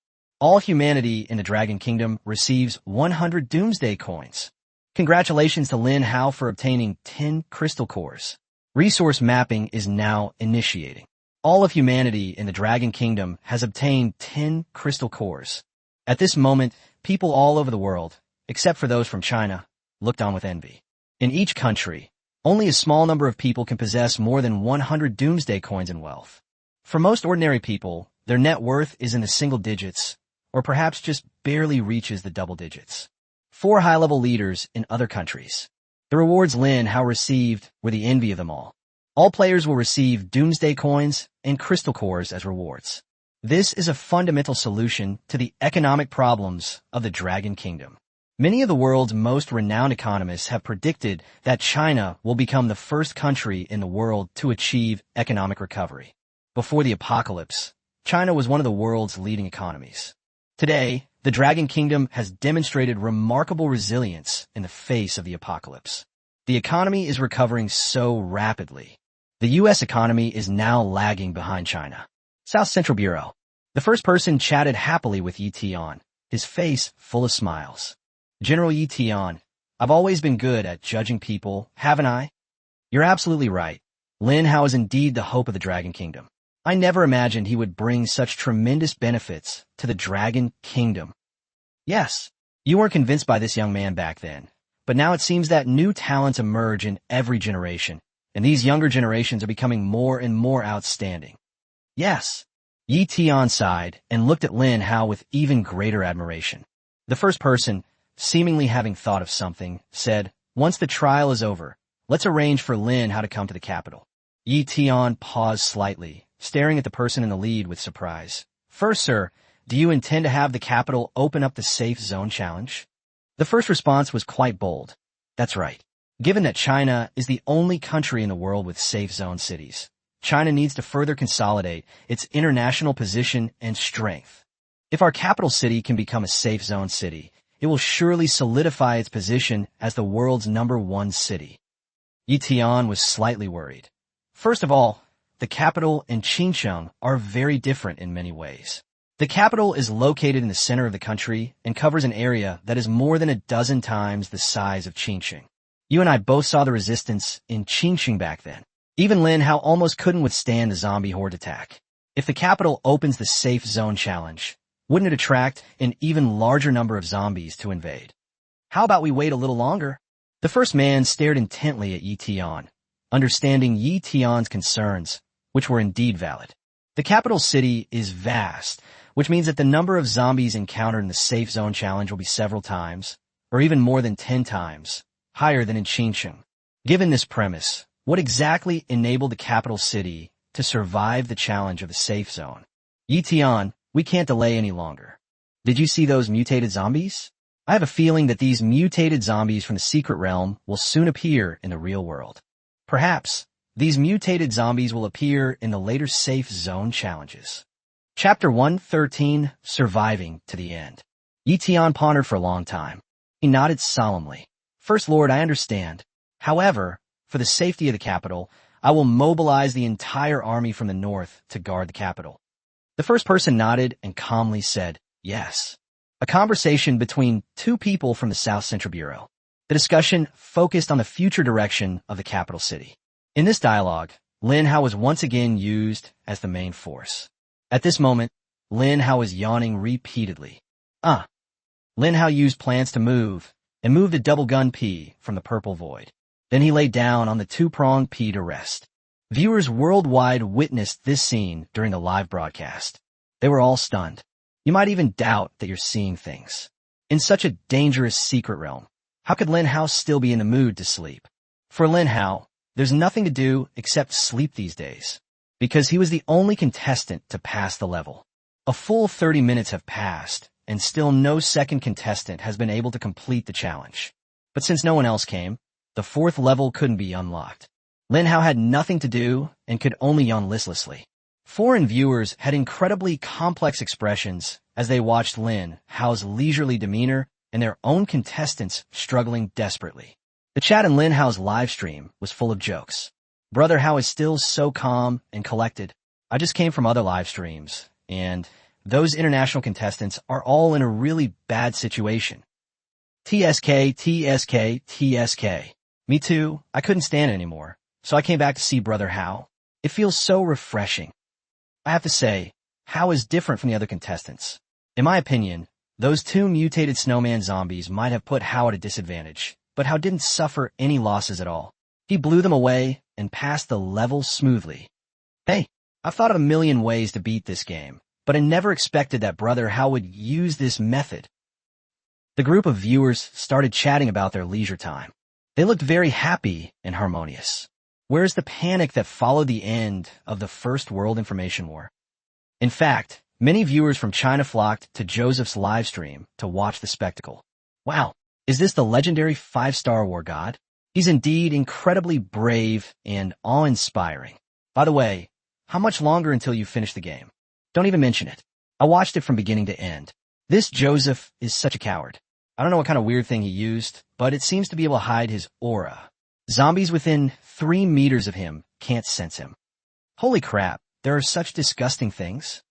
All humanity in the Dragon Kingdom receives 100 Doomsday coins. Congratulations to Lin Hao for obtaining 10 crystal cores. Resource mapping is now initiating. All of humanity in the Dragon Kingdom has obtained 10 crystal cores. At this moment, people all over the world, except for those from China, looked on with envy. In each country, only a small number of people can possess more than 100 Doomsday coins in wealth. For most ordinary people, their net worth is in the single digits, or perhaps just barely reaches the double digits. 4 high-level leaders in other countries. The rewards Lin Hao received were the envy of them all. All players will receive Doomsday coins and crystal cores as rewards. This is a fundamental solution to the economic problems of the Dragon Kingdom. Many of the world's most renowned economists have predicted that China will become the first country in the world to achieve economic recovery. Before the apocalypse, China was one of the world's leading economies. Today, the Dragon Kingdom has demonstrated remarkable resilience in the face of the apocalypse. The economy is recovering so rapidly. The U.S. economy is now lagging behind China. South Central Bureau. The first person chatted happily with Yi Tian, his face full of smiles. General Yi Tian, I've always been good at judging people, haven't I? You're absolutely right. Lin Hao is indeed the hope of the Dragon Kingdom. I never imagined he would bring such tremendous benefits to the Dragon Kingdom. Yes, you weren't convinced by this young man back then, but now it seems that new talents emerge in every generation, and these younger generations are becoming more and more outstanding. Yes. Yi Tian sighed and looked at Lin Hao with even greater admiration. The first person, seemingly having thought of something, said, once the trial is over, let's arrange for Lin Hao to come to the capital. Yi Tian paused slightly, staring at the person in the lead with surprise. First, sir, do you intend to have the capital open up the safe zone challenge? The first response was quite bold. That's right. Given that China is the only country in the world with safe zone cities, China needs to further consolidate its international position and strength. If our capital city can become a safe zone city, it will surely solidify its position as the world's #1 city. Yixian was slightly worried. First of all, the capital and Qingcheng are very different in many ways. The capital is located in the center of the country and covers an area that is more than a dozen times the size of Qingcheng. You and I both saw the resistance in Qingcheng back then. Even Lin Hao almost couldn't withstand the zombie horde attack. If the capital opens the safe zone challenge, wouldn't it attract an even larger number of zombies to invade? How about we wait a little longer? The first man stared intently at Yi Tian, understanding Yi Tian's concerns, which were indeed valid. The capital city is vast, which means that the number of zombies encountered in the safe zone challenge will be several times, or even more than 10 times, higher than in Qingcheng. Given this premise, what exactly enabled the capital city to survive the challenge of the safe zone? Yi Tian, we can't delay any longer. Did you see those mutated zombies? I have a feeling that these mutated zombies from the secret realm will soon appear in the real world. Perhaps, these mutated zombies will appear in the later safe zone challenges. Chapter 113, Surviving to the End. Yi Tian pondered for a long time. He nodded solemnly. First Lord, I understand. However, for the safety of the capital, I will mobilize the entire army from the north to guard the capital. The first person nodded and calmly said, yes. A conversation between two people from the South Central Bureau. The discussion focused on the future direction of the capital city. In this dialogue, Lin Hao was once again used as the main force. At this moment, Lin Hao was yawning repeatedly. Lin Hao used plants to move, and moved a double gun P from the purple void. Then he lay down on the two-pronged P to rest. Viewers worldwide witnessed this scene during the live broadcast. They were all stunned. You might even doubt that you're seeing things. In such a dangerous secret realm, how could Lin Hao still be in the mood to sleep? For Lin Hao, there's nothing to do except sleep these days, because he was the only contestant to pass the level. A full 30 minutes have passed, and still no second contestant has been able to complete the challenge. But since no one else came, the 4th level couldn't be unlocked. Lin Hao had nothing to do and could only yawn listlessly. Foreign viewers had incredibly complex expressions as they watched Lin Hao's leisurely demeanor and their own contestants struggling desperately. The chat in Lin Hao's live stream was full of jokes. Brother Hao is still so calm and collected. I just came from other live streams, and those international contestants are all in a really bad situation. TSK, TSK, TSK. Me too. I couldn't stand it anymore, so I came back to see Brother Hao. It feels so refreshing. I have to say, Hao is different from the other contestants. In my opinion, those 2 mutated snowman zombies might have put Hao at a disadvantage, but Hao didn't suffer any losses at all. He blew them away and passed the level smoothly. Hey, I've thought of a million ways to beat this game, but I never expected that Brother Hao would use this method. The group of viewers started chatting about their leisure time. They looked very happy and harmonious. Where's the panic that followed the end of the First World Information War? In fact, many viewers from China flocked to Joseph's live stream to watch the spectacle. Wow, is this the legendary 5-star war god? He's indeed incredibly brave and awe-inspiring. By the way, how much longer until you finish the game? Don't even mention it. I watched it from beginning to end. This Joseph is such a coward. I don't know what kind of weird thing he used, but it seems to be able to hide his aura. Zombies within 3 meters of him can't sense him. Holy crap, there are such disgusting things.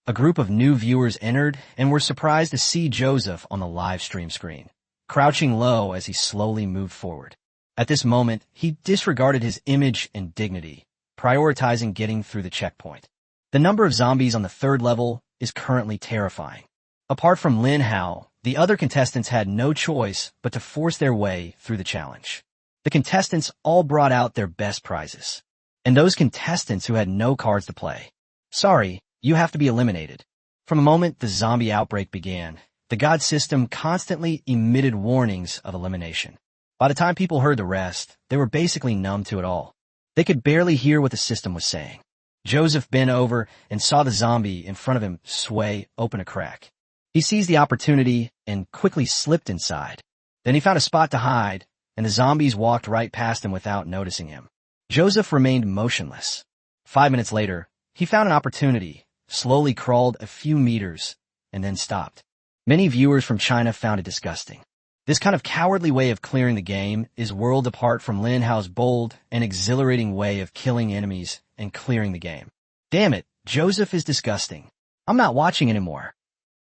A group of new viewers entered and were surprised to see Joseph on the live stream screen, crouching low as he slowly moved forward. At this moment, he disregarded his image and dignity, prioritizing getting through the checkpoint. The number of zombies on the 3rd level is currently terrifying. Apart from Lin Hao, the other contestants had no choice but to force their way through the challenge. The contestants all brought out their best prizes. And those contestants who had no cards to play, sorry, you have to be eliminated. From the moment the zombie outbreak began, the god system constantly emitted warnings of elimination. By the time people heard the rest, they were basically numb to it all. They could barely hear what the system was saying. Joseph bent over and saw the zombie in front of him sway open a crack. He seized the opportunity and quickly slipped inside. Then he found a spot to hide, and the zombies walked right past him without noticing him. Joseph remained motionless. 5 minutes later, he found an opportunity, slowly crawled a few meters, and then stopped. Many viewers from China found it disgusting. This kind of cowardly way of clearing the game is world apart from Lin Hao's bold and exhilarating way of killing enemies and clearing the game. Damn it, Joseph is disgusting. I'm not watching anymore.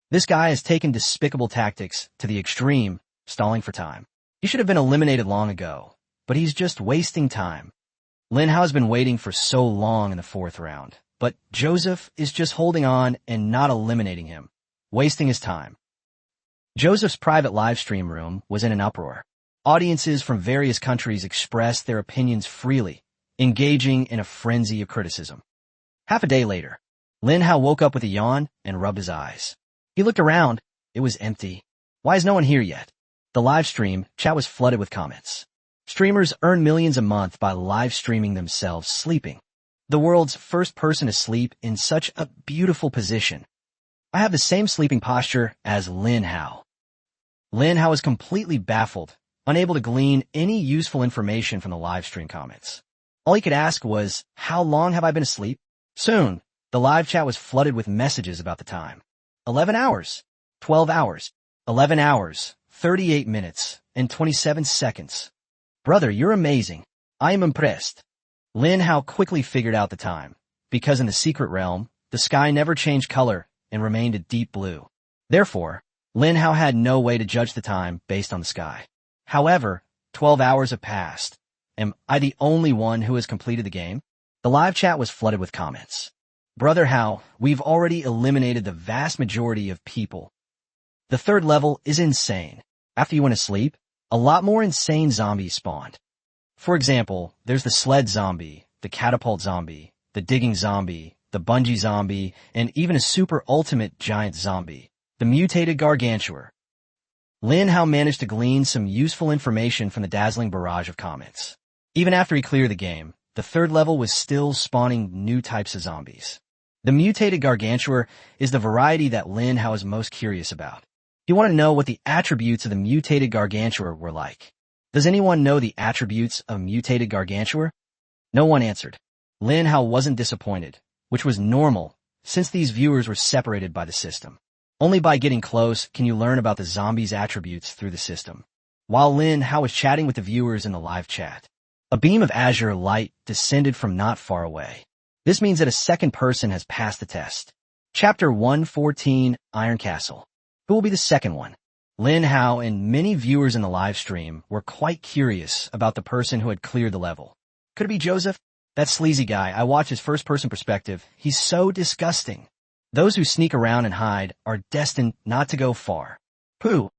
This guy has taken despicable tactics to the extreme, stalling for time. He should have been eliminated long ago, but he's just wasting time. Lin Hao has been waiting for so long in the 4th round, but Joseph is just holding on and not eliminating him, wasting his time. Joseph's private livestream room was in an uproar. Audiences from various countries expressed their opinions freely, engaging in a frenzy of criticism. Half a day later, Lin Hao woke up with a yawn and rubbed his eyes. He looked around. It was empty. Why is no one here yet? The live stream chat was flooded with comments. Streamers earn millions a month by live streaming themselves sleeping. The world's first person asleep in such a beautiful position. I have the same sleeping posture as Lin Hao. Lin Hao was completely baffled, unable to glean any useful information from the live stream comments. All he could ask was, how long have I been asleep? Soon, the live chat was flooded with messages about the time. 11 hours, 12 hours, 11 hours, 38 minutes, and 27 seconds. Brother, you're amazing. I am impressed. Lin Hao quickly figured out the time, because in the secret realm, the sky never changed color and remained a deep blue. Therefore, Lin Hao had no way to judge the time based on the sky. However, 12 hours have passed. Am I the only one who has completed the game? The live chat was flooded with comments. Brother Hao, we've already eliminated the vast majority of people. The 3rd level is insane. After you went to sleep, a lot more insane zombies spawned. For example, there's the sled zombie, the catapult zombie, the digging zombie, the bungee zombie, and even a super ultimate giant zombie, the mutated gargantuar. Lin Hao managed to glean some useful information from the dazzling barrage of comments. Even after he cleared the game, the 3rd level was still spawning new types of zombies. The mutated gargantuar is the variety that Lin Hao is most curious about. He wanted to know what the attributes of the mutated gargantuar were like. Does anyone know the attributes of mutated gargantuar? No one answered. Lin Hao wasn't disappointed, which was normal, since these viewers were separated by the system. Only by getting close can you learn about the zombies' attributes through the system. While Lin Hao was chatting with the viewers in the live chat, a beam of azure light descended from not far away. This means that a second person has passed the test. Chapter 114, Iron Castle. Who will be the second one? Lin Hao and many viewers in the live stream were quite curious about the person who had cleared the level. Could it be Joseph? That sleazy guy, I watch his first-person perspective. He's so disgusting. Those who sneak around and hide are destined not to go far. Pooh.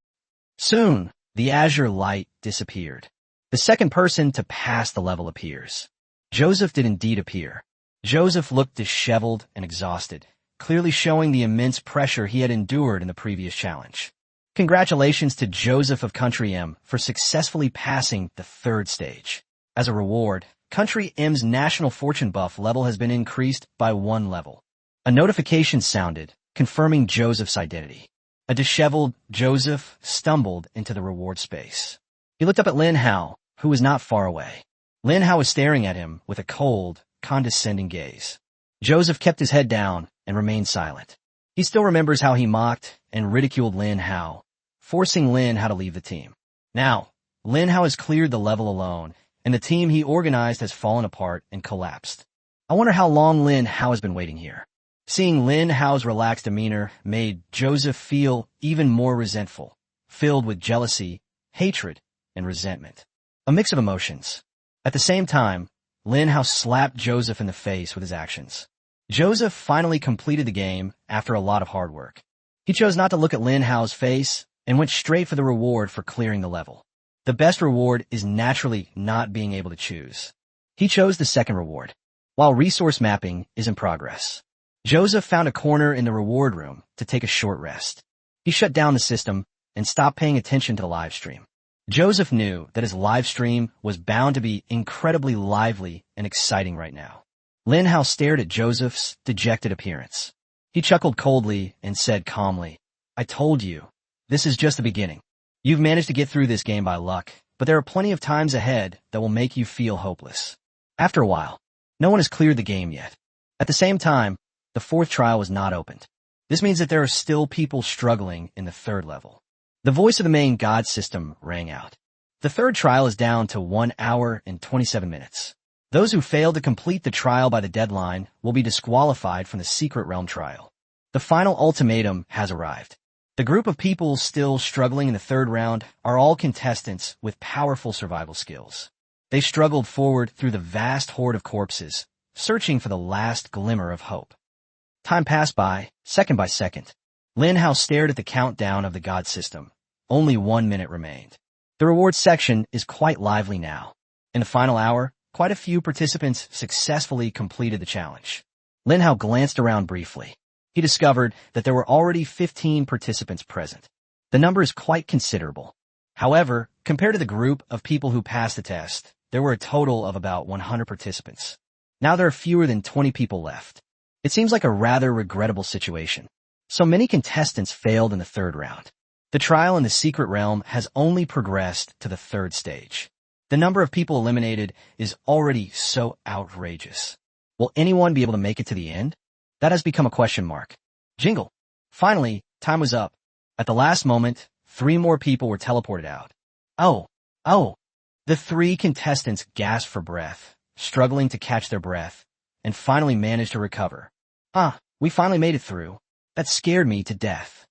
Soon, the azure light disappeared. The second person to pass the level appears. Joseph did indeed appear. Joseph looked disheveled and exhausted, clearly showing the immense pressure he had endured in the previous challenge. Congratulations to Joseph of Country M for successfully passing the 3rd stage. As a reward, Country M's national fortune buff level has been increased by 1 level. A notification sounded, confirming Joseph's identity. A disheveled Joseph stumbled into the reward space. He looked up at Lin Hao, who was not far away. Lin Hao was staring at him with a cold, condescending gaze. Joseph kept his head down and remained silent. He still remembers how he mocked and ridiculed Lin Hao, forcing Lin Hao to leave the team. Now, Lin Hao has cleared the level alone, and the team he organized has fallen apart and collapsed. I wonder how long Lin Hao has been waiting here. Seeing Lin Hao's relaxed demeanor made Joseph feel even more resentful, filled with jealousy, hatred, and resentment. A mix of emotions. At the same time, Lin Hao slapped Joseph in the face with his actions. Joseph finally completed the game after a lot of hard work. He chose not to look at Lin Hao's face and went straight for the reward for clearing the level. The best reward is naturally not being able to choose. He chose the second reward, while resource mapping is in progress. Joseph found a corner in the reward room to take a short rest. He shut down the system and stopped paying attention to the live stream. Joseph knew that his live stream was bound to be incredibly lively and exciting right now. Lin Hao stared at Joseph's dejected appearance. He chuckled coldly and said calmly, I told you, this is just the beginning. You've managed to get through this game by luck, but there are plenty of times ahead that will make you feel hopeless. After a while, no one has cleared the game yet. At the same time, the fourth trial was not opened. This means that there are still people struggling in the third level. The voice of the main god system rang out. The third trial is down to 1 hour and 27 minutes. Those who fail to complete the trial by the deadline will be disqualified from the secret realm trial. The final ultimatum has arrived. The group of people still struggling in the third round are all contestants with powerful survival skills. They struggled forward through the vast horde of corpses, searching for the last glimmer of hope. Time passed by second. Lin Hao stared at the countdown of the god system. Only 1 minute remained. The rewards section is quite lively now. In the final hour, quite a few participants successfully completed the challenge. Lin Hao glanced around briefly. He discovered that there were already 15 participants present. The number is quite considerable. However, compared to the group of people who passed the test, there were a total of about 100 participants. Now there are fewer than 20 people left. It seems like a rather regrettable situation. So many contestants failed in the third round. The trial in the secret realm has only progressed to the third stage. The number of people eliminated is already so outrageous. Will anyone be able to make it to the end? That has become a question mark. Jingle. Finally, time was up. At the last moment, 3 more people were teleported out. Oh. The 3 contestants gasped for breath, struggling to catch their breath, and finally managed to recover. We finally made it through. That scared me to death.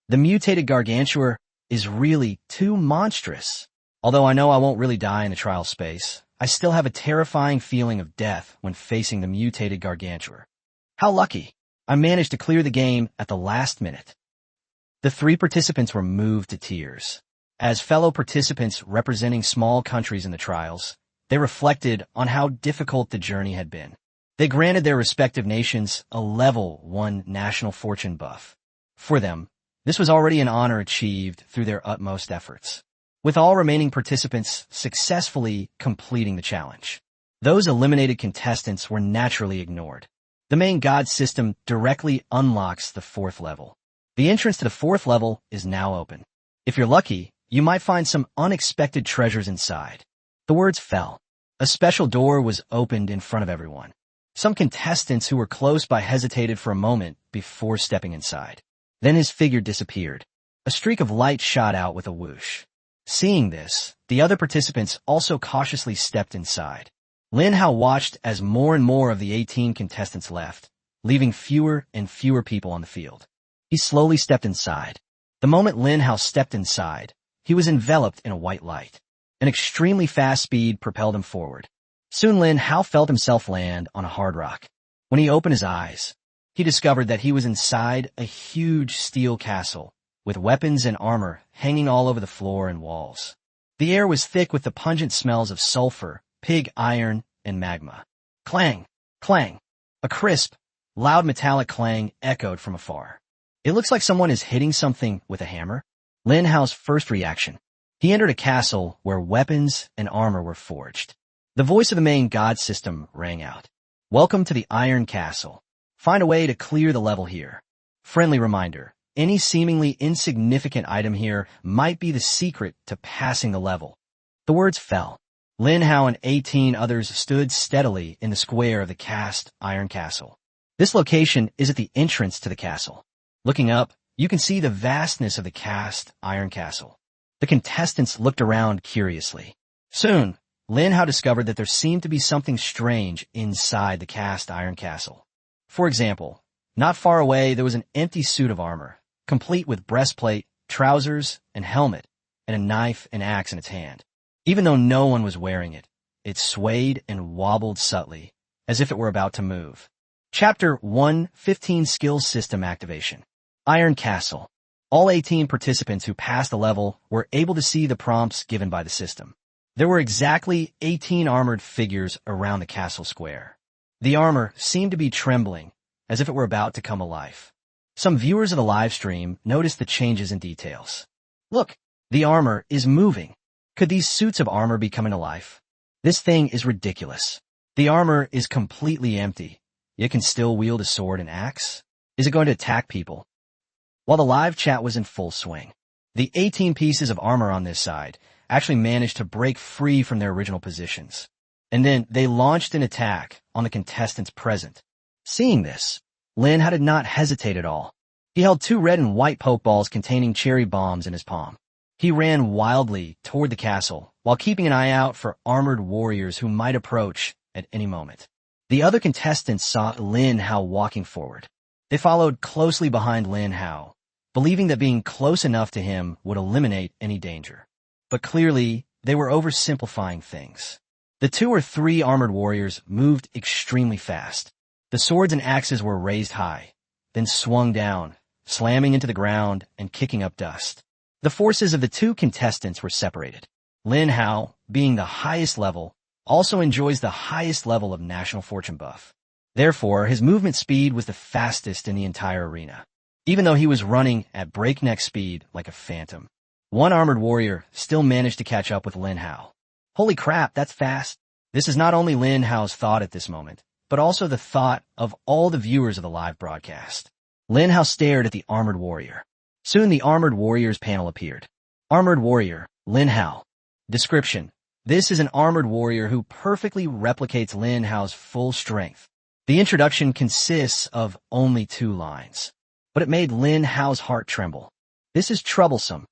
The mutated gargantua is really too monstrous. Although I know I won't really die in the trial space, I still have a terrifying feeling of death when facing the mutated gargantua. How lucky! I managed to clear the game at the last minute. The 3 participants were moved to tears. As fellow participants representing small countries in the trials, they reflected on how difficult the journey had been. They granted their respective nations a level 1 national fortune buff. For them, this was already an honor achieved through their utmost efforts. With all remaining participants successfully completing the challenge, those eliminated contestants were naturally ignored. The main god system directly unlocks the 4th level. The entrance to the 4th level is now open. If you're lucky, you might find some unexpected treasures inside. The words fell. A special door was opened in front of everyone. Some contestants who were close by hesitated for a moment before stepping inside. Then his figure disappeared. A streak of light shot out with a whoosh. Seeing this, the other participants also cautiously stepped inside. Lin Hao watched as more and more of the 18 contestants left, leaving fewer and fewer people on the field. He slowly stepped inside. The moment Lin Hao stepped inside, he was enveloped in a white light. An extremely fast speed propelled him forward. Soon Lin Hao felt himself land on a hard rock. When he opened his eyes, he discovered that he was inside a huge steel castle, with weapons and armor hanging all over the floor and walls. The air was thick with the pungent smells of sulfur, pig iron, and magma. Clang! Clang! A crisp, loud metallic clang echoed from afar. It looks like someone is hitting something with a hammer. Lin Hao's first reaction. He entered a castle where weapons and armor were forged. The voice of the main god system rang out. Welcome to the Iron Castle. Find a way to clear the level here. Friendly reminder. Any seemingly insignificant item here might be the secret to passing the level. The words fell. Lin Hao and 18 others stood steadily in the square of the cast iron castle. This location is at the entrance to the castle. Looking up, you can see the vastness of the cast iron castle. The contestants looked around curiously. Soon, Lin Hao discovered that there seemed to be something strange inside the cast iron castle. For example, not far away there was an empty suit of armor, complete with breastplate, trousers, and helmet, and a knife and axe in its hand. Even though no one was wearing it, it swayed and wobbled subtly, as if it were about to move. Chapter 1, 15 Skills System Activation. Iron Castle. All 18 participants who passed the level were able to see the prompts given by the system. There were exactly 18 armored figures around the castle square. The armor seemed to be trembling, as if it were about to come alive. Some viewers of the live stream noticed the changes in details. Look, the armor is moving. Could these suits of armor be coming to life? This thing is ridiculous. The armor is completely empty. It can still wield a sword and axe. Is it going to attack people? While the live chat was in full swing, the 18 pieces of armor on this side actually managed to break free from their original positions. And then they launched an attack on the contestants present. Seeing this, Lin Hao did not hesitate at all. He held 2 red and white pokeballs containing cherry bombs in his palm. He ran wildly toward the castle while keeping an eye out for armored warriors who might approach at any moment. The other contestants saw Lin Hao walking forward. They followed closely behind Lin Hao, believing that being close enough to him would eliminate any danger. But clearly, they were oversimplifying things. The 2 or 3 armored warriors moved extremely fast. The swords and axes were raised high, then swung down, slamming into the ground and kicking up dust. The forces of the 2 contestants were separated. Lin Hao, being the highest level, also enjoys the highest level of national fortune buff. Therefore, his movement speed was the fastest in the entire arena, even though he was running at breakneck speed like a phantom. One armored warrior still managed to catch up with Lin Hao. Holy crap, that's fast. This is not only Lin Hao's thought at this moment, but also the thought of all the viewers of the live broadcast. Lin Hao stared at the armored warrior. Soon the armored warriors panel appeared. Armored warrior, Lin Hao. Description: this is an armored warrior who perfectly replicates Lin Hao's full strength. The introduction consists of only 2 lines, but it made Lin Hao's heart tremble. This is troublesome.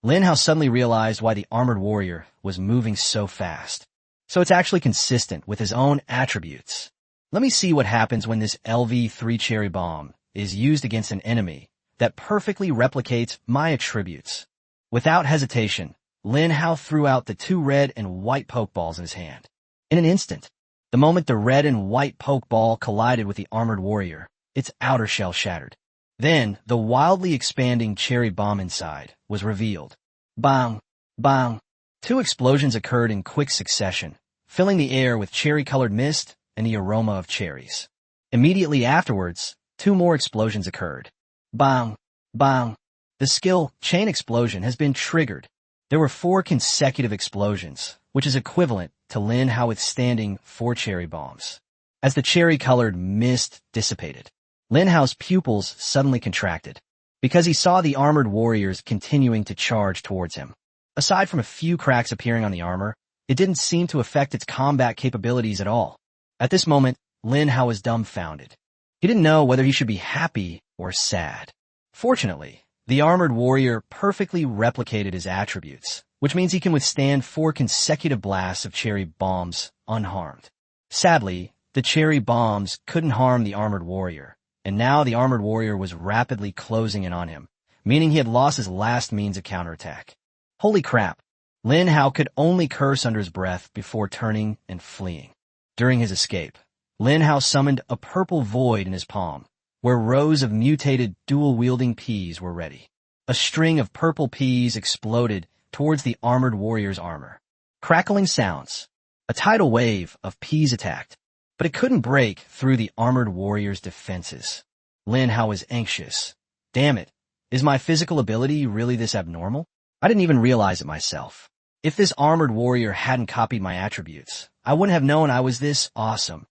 Lin Hao suddenly realized why the armored warrior was moving so fast. So it's actually consistent with his own attributes. Let me see what happens when this LV3 cherry bomb is used against an enemy that perfectly replicates my attributes. Without hesitation, Lin Hao threw out the 2 red and white pokeballs in his hand. In an instant, the moment the red and white pokeball collided with the armored warrior, its outer shell shattered. Then, the wildly expanding cherry bomb inside was revealed. Bang! Bang! 2 explosions occurred in quick succession, filling the air with cherry-colored mist and the aroma of cherries. Immediately afterwards, 2 more explosions occurred. Bang! Bang! The skill chain explosion has been triggered. There were 4 consecutive explosions, which is equivalent to Lin Hao withstanding 4 cherry bombs. As the cherry-colored mist dissipated, Lin Hao's pupils suddenly contracted, because he saw the armored warriors continuing to charge towards him. Aside from a few cracks appearing on the armor, it didn't seem to affect its combat capabilities at all. At this moment, Lin Hao was dumbfounded. He didn't know whether he should be happy or sad. Fortunately, the armored warrior perfectly replicated his attributes, which means he can withstand 4 consecutive blasts of cherry bombs unharmed. Sadly, the cherry bombs couldn't harm the armored warrior, and now the armored warrior was rapidly closing in on him, meaning he had lost his last means of counterattack. Holy crap! Lin Hao could only curse under his breath before turning and fleeing. During his escape, Lin Hao summoned a purple void in his palm, where rows of mutated dual-wielding peas were ready. A string of purple peas exploded towards the armored warrior's armor. Crackling sounds. A tidal wave of peas attacked, but it couldn't break through the armored warrior's defenses. Lin Hao was anxious. Damn it, is my physical ability really this abnormal? I didn't even realize it myself. If this armored warrior hadn't copied my attributes, I wouldn't have known I was this awesome.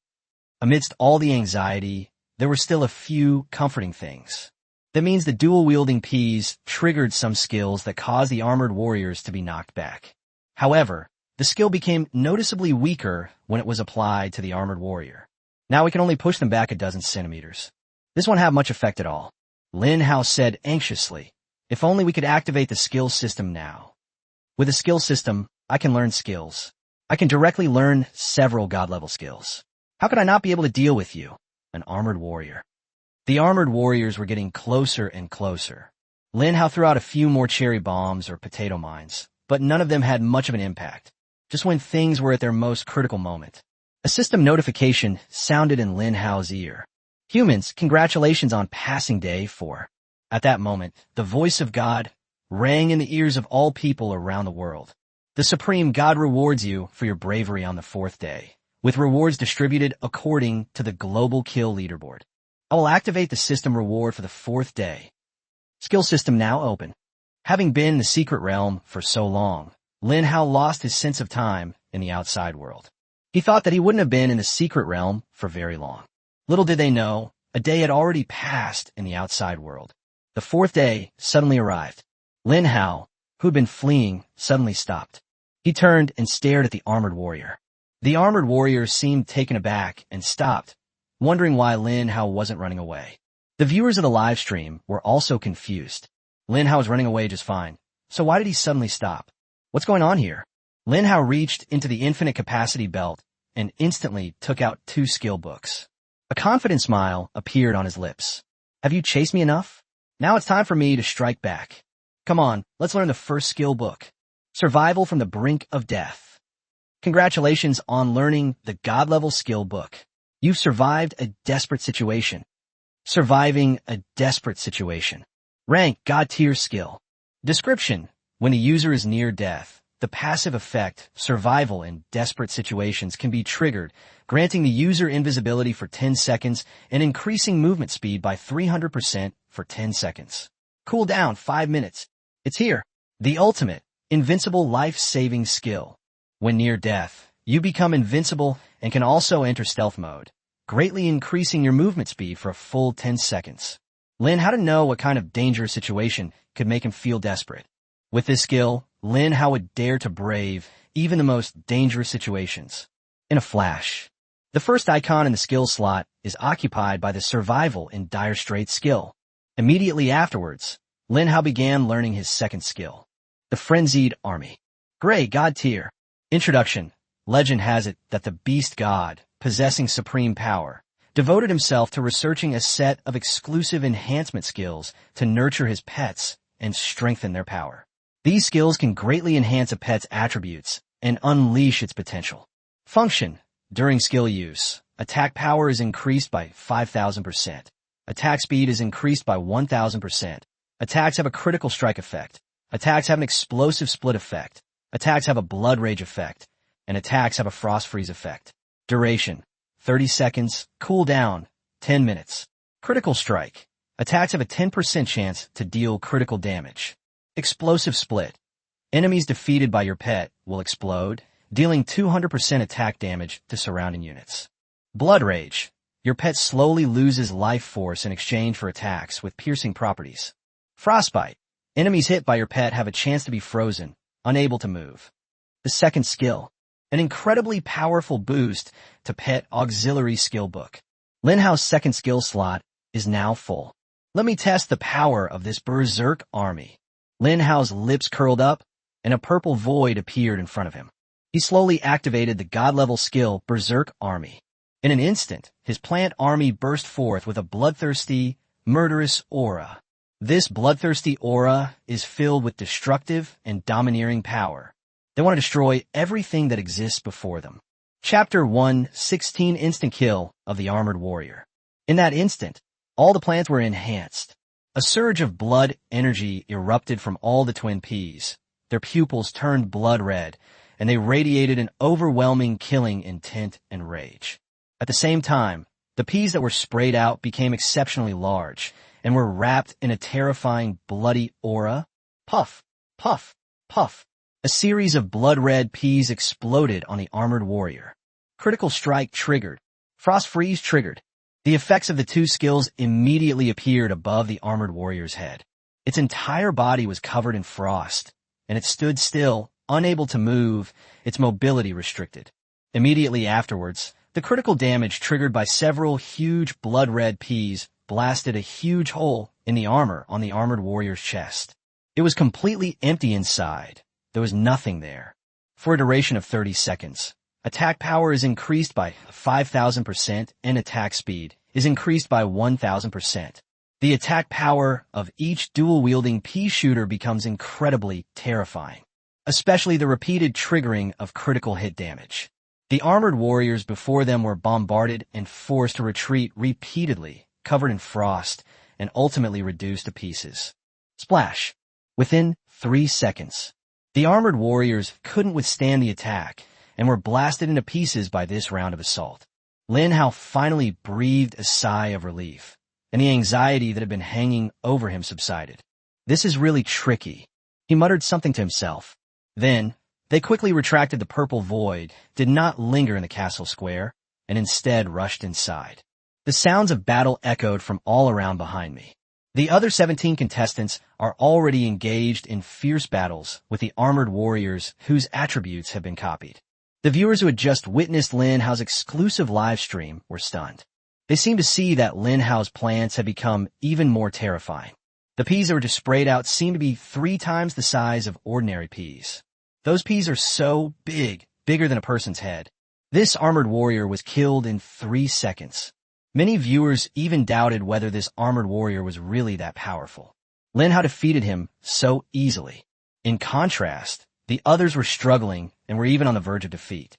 Amidst all the anxiety, there were still a few comforting things. That means the dual-wielding peas triggered some skills that caused the armored warriors to be knocked back. However, the skill became noticeably weaker when it was applied to the armored warrior. Now we can only push them back a dozen centimeters. This won't have much effect at all. Lin Hao said anxiously, if only we could activate the skill system now. With a skill system, I can learn skills. I can directly learn several god-level skills. How could I not be able to deal with you, an armored warrior? The armored warriors were getting closer and closer. Lin Hao threw out a few more cherry bombs or potato mines, but none of them had much of an impact, just when things were at their most critical moment. A system notification sounded in Lin Hao's ear. Humans, congratulations on passing day 4. At that moment, the voice of God rang in the ears of all people around the world. The Supreme God rewards you for your bravery on the 4th day, with rewards distributed according to the global kill leaderboard. I will activate the system reward for the 4th day. Skill system now open. Having been in the secret realm for so long, Lin Hao lost his sense of time in the outside world. He thought that he wouldn't have been in the secret realm for very long. Little did they know, a day had already passed in the outside world. The fourth day suddenly arrived. Lin Hao, who had been fleeing, suddenly stopped. He turned and stared at the armored warrior. The armored warrior seemed taken aback and stopped, wondering why Lin Hao wasn't running away. The viewers of the live stream were also confused. Lin Hao was running away just fine, so why did he suddenly stop? What's going on here? Lin Hao reached into the infinite capacity belt and instantly took out 2 skill books. A confident smile appeared on his lips. Have you chased me enough? Now it's time for me to strike back. Come on, let's learn the first skill book. Survival from the Brink of Death. Congratulations on learning the God-level skill book. You've survived a desperate situation. Surviving a desperate situation. Rank God-tier skill. Description. When a user is near death, the passive effect, survival in desperate situations, can be triggered, granting the user invisibility for 10 seconds and increasing movement speed by 300% for 10 seconds. Cooldown 5 minutes. It's here. The ultimate, invincible life-saving skill. When near death, you become invincible and can also enter stealth mode, greatly increasing your movement speed for a full 10 seconds. Lin Hao didn't know what kind of dangerous situation could make him feel desperate. With this skill, Lin Hao would dare to brave even the most dangerous situations. In a flash. The first icon in the skill slot is occupied by the survival in dire straits skill. Immediately afterwards, Lin Hao began learning his second skill. The Frenzied Army. Gray God tier. Introduction. Legend has it that the beast god, possessing supreme power, devoted himself to researching a set of exclusive enhancement skills to nurture his pets and strengthen their power. These skills can greatly enhance a pet's attributes and unleash its potential. Function. During skill use, attack power is increased by 5,000%. Attack speed is increased by 1,000%. Attacks have a critical strike effect. Attacks have an explosive split effect. Attacks have a blood rage effect. And attacks have a frost freeze effect. Duration. 30 seconds. Cooldown. 10 minutes. Critical strike. Attacks have a 10% chance to deal critical damage. Explosive split. Enemies defeated by your pet will explode, dealing 200% attack damage to surrounding units. Blood rage. Your pet slowly loses life force in exchange for attacks with piercing properties. Frostbite. Enemies hit by your pet have a chance to be frozen, unable to move. The second skill. An incredibly powerful boost to pet auxiliary skill book. Lin Hao's second skill slot is now full. Let me test the power of this berserk army. Lin Hao's lips curled up, and a purple void appeared in front of him. He slowly activated the god-level skill Berserk Army. In an instant, his plant army burst forth with a bloodthirsty, murderous aura. This bloodthirsty aura is filled with destructive and domineering power. They want to destroy everything that exists before them. Chapter 1, 16 Instant Kill of the Armored Warrior. In that instant, all the plants were enhanced. A surge of blood energy erupted from all the twin peas. Their pupils turned blood red, and they radiated an overwhelming killing intent and rage. At the same time, the peas that were sprayed out became exceptionally large and were wrapped in a terrifying bloody aura. Puff, puff, puff. A series of blood-red peas exploded on the armored warrior. Critical strike triggered. Frost freeze triggered. The effects of the two skills immediately appeared above the armored warrior's head. Its entire body was covered in frost, and it stood still, unable to move, its mobility restricted. Immediately afterwards, the critical damage triggered by several huge blood-red peas blasted a huge hole in the armor on the armored warrior's chest. It was completely empty inside. There was nothing there. For a duration of 30 seconds, attack power is increased by 5,000% and attack speed is increased by 1,000%. The attack power of each dual-wielding pea shooter becomes incredibly terrifying, especially the repeated triggering of critical hit damage. The armored warriors before them were bombarded and forced to retreat repeatedly, covered in frost, and ultimately reduced to pieces. Splash. Within 3 seconds, the armored warriors couldn't withstand the attack and were blasted into pieces by this round of assault. Lin Hao finally breathed a sigh of relief, and the anxiety that had been hanging over him subsided. This is really tricky. He muttered something to himself. Then, They quickly retracted the purple void, did not linger in the castle square, and instead rushed inside. The sounds of battle echoed from all around behind me. The other 17 contestants are already engaged in fierce battles with the armored warriors whose attributes have been copied. The viewers who had just witnessed Lin Hao's exclusive live stream were stunned. They seemed to see that Lin Hao's plans had become even more terrifying. The peas that were just sprayed out seemed to be 3 times the size of ordinary peas. Those peas are so big, bigger than a person's head. This armored warrior was killed in 3 seconds. Many viewers even doubted whether this armored warrior was really that powerful. Lin Hao defeated him so easily. In contrast, the others were struggling and were even on the verge of defeat.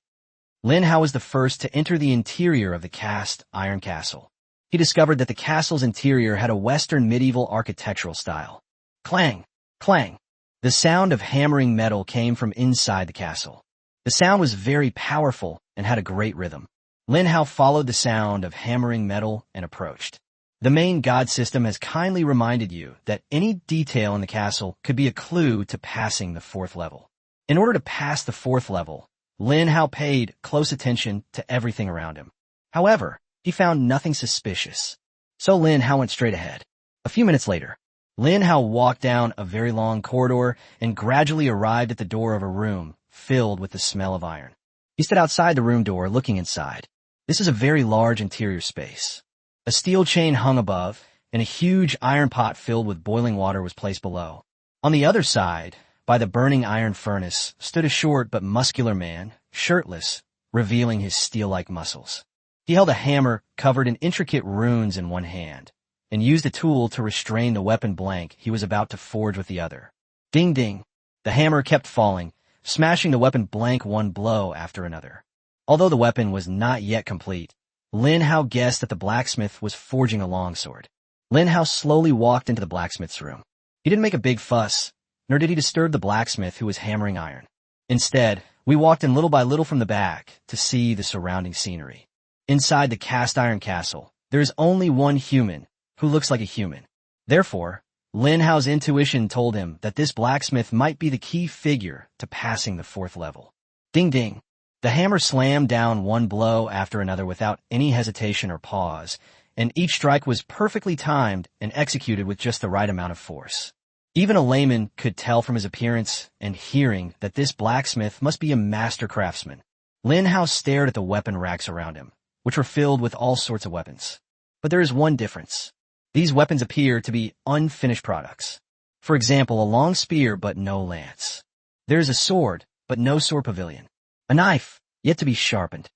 Lin Hao was the first to enter the interior of the cast iron castle. He discovered that the castle's interior had a Western medieval architectural style. Clang! Clang! The sound of hammering metal came from inside the castle. The sound was very powerful and had a great rhythm. Lin Hao followed the sound of hammering metal and approached. The main god system has kindly reminded you that any detail in the castle could be a clue to passing the 4th level. In order to pass the 4th level, Lin Hao paid close attention to everything around him. However, he found nothing suspicious. So Lin Hao went straight ahead. A few minutes later, Lin Hao walked down a very long corridor and gradually arrived at the door of a room filled with the smell of iron. He stood outside the room door looking inside. This is a very large interior space. A steel chain hung above, and a huge iron pot filled with boiling water was placed below. On the other side, by the burning iron furnace, stood a short but muscular man, shirtless, revealing his steel-like muscles. He held a hammer covered in intricate runes in one hand, and used a tool to restrain the weapon blank he was about to forge with the other. Ding ding! The hammer kept falling, smashing the weapon blank one blow after another. Although the weapon was not yet complete, Lin Hao guessed that the blacksmith was forging a longsword. Lin Hao slowly walked into the blacksmith's room. He didn't make a big fuss, nor did he disturb the blacksmith who was hammering iron. Instead, we walked in little by little from the back to see the surrounding scenery. Inside the cast iron castle, there is only one human who looks like a human. Therefore, Lin Hao's intuition told him that this blacksmith might be the key figure to passing the 4th level. Ding ding! The hammer slammed down one blow after another without any hesitation or pause, and each strike was perfectly timed and executed with just the right amount of force. Even a layman could tell from his appearance and hearing that this blacksmith must be a master craftsman. Lin Hao stared at the weapon racks around him, which were filled with all sorts of weapons. But there is one difference. These weapons appear to be unfinished products. For example, a long spear but no lance. There is a sword, but no sword pavilion. A knife, yet to be sharpened.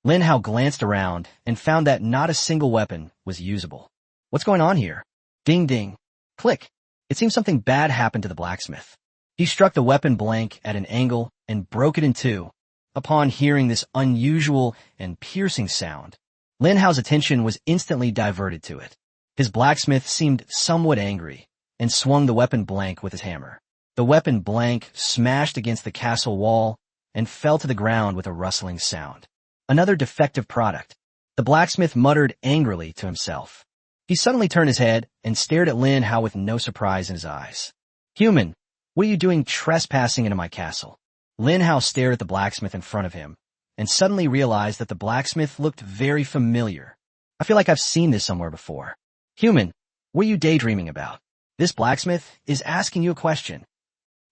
Lin Hao glanced around and found that not a single weapon was usable. What's going on here? Ding ding. Click. It seems something bad happened to the blacksmith. He struck the weapon blank at an angle and broke it in 2. Upon hearing this unusual and piercing sound, Lin Hao's attention was instantly diverted to it. His blacksmith seemed somewhat angry and swung the weapon blank with his hammer. The weapon blank smashed against the castle wall and fell to the ground with a rustling sound. Another defective product. The blacksmith muttered angrily to himself. He suddenly turned his head and stared at Lin Hao with no surprise in his eyes. Human, what are you doing trespassing into my castle? Lin Hao stared at the blacksmith in front of him and suddenly realized that the blacksmith looked very familiar. I feel like I've seen this somewhere before. Human, what are you daydreaming about? This blacksmith is asking you a question.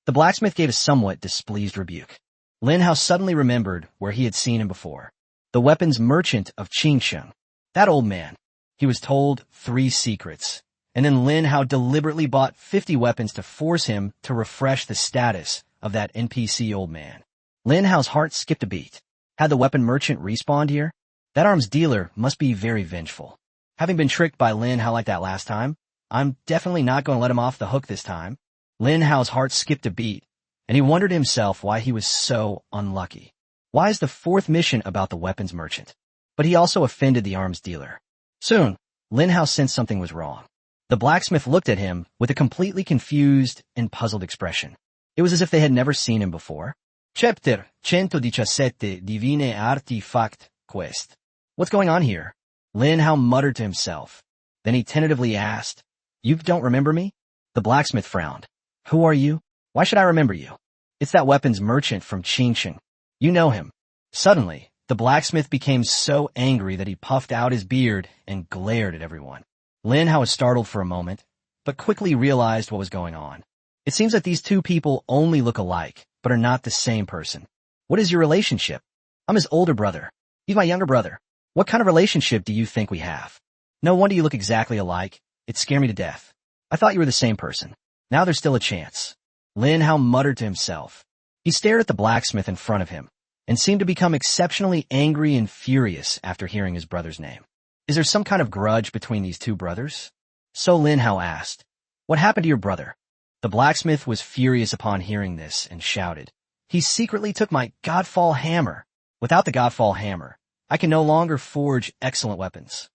The blacksmith gave a somewhat displeased rebuke. Lin Hao suddenly remembered where he had seen him before. The weapons merchant of Qingsheng. That old man. He was told 3 secrets, and then Lin Hao deliberately bought 50 weapons to force him to refresh the status of that NPC old man. Lin Hao's heart skipped a beat. Had the weapon merchant respawned here? That arms dealer must be very vengeful. Having been tricked by Lin Hao like that last time, I'm definitely not going to let him off the hook this time. Lin Hao's heart skipped a beat, and he wondered to himself why he was so unlucky. Why is the 4th mission about the weapons merchant? But he also offended the arms dealer. Soon, Lin Hao sensed something was wrong. The blacksmith looked at him with a completely confused and puzzled expression. It was as if they had never seen him before. Chapter 117 Divine Artifact Quest. What's going on here? Lin Hao muttered to himself. Then he tentatively asked, You don't remember me? The blacksmith frowned. Who are you? Why should I remember you? It's that weapons merchant from Qingqing. You know him. Suddenly, the blacksmith became so angry that he puffed out his beard and glared at everyone. Lin Hao was startled for a moment, but quickly realized what was going on. It seems that these two people only look alike, but are not the same person. What is your relationship? I'm his older brother. He's my younger brother. What kind of relationship do you think we have? No wonder you look exactly alike. It scared me to death. I thought you were the same person. Now there's still a chance. Lin Hao muttered to himself. He stared at the blacksmith in front of him, and seemed to become exceptionally angry and furious after hearing his brother's name. Is there some kind of grudge between these two brothers? So Lin Hao asked, "What happened to your brother?" The blacksmith was furious upon hearing this and shouted, "He secretly took my godfall hammer. Without the godfall hammer, I can no longer forge excellent weapons.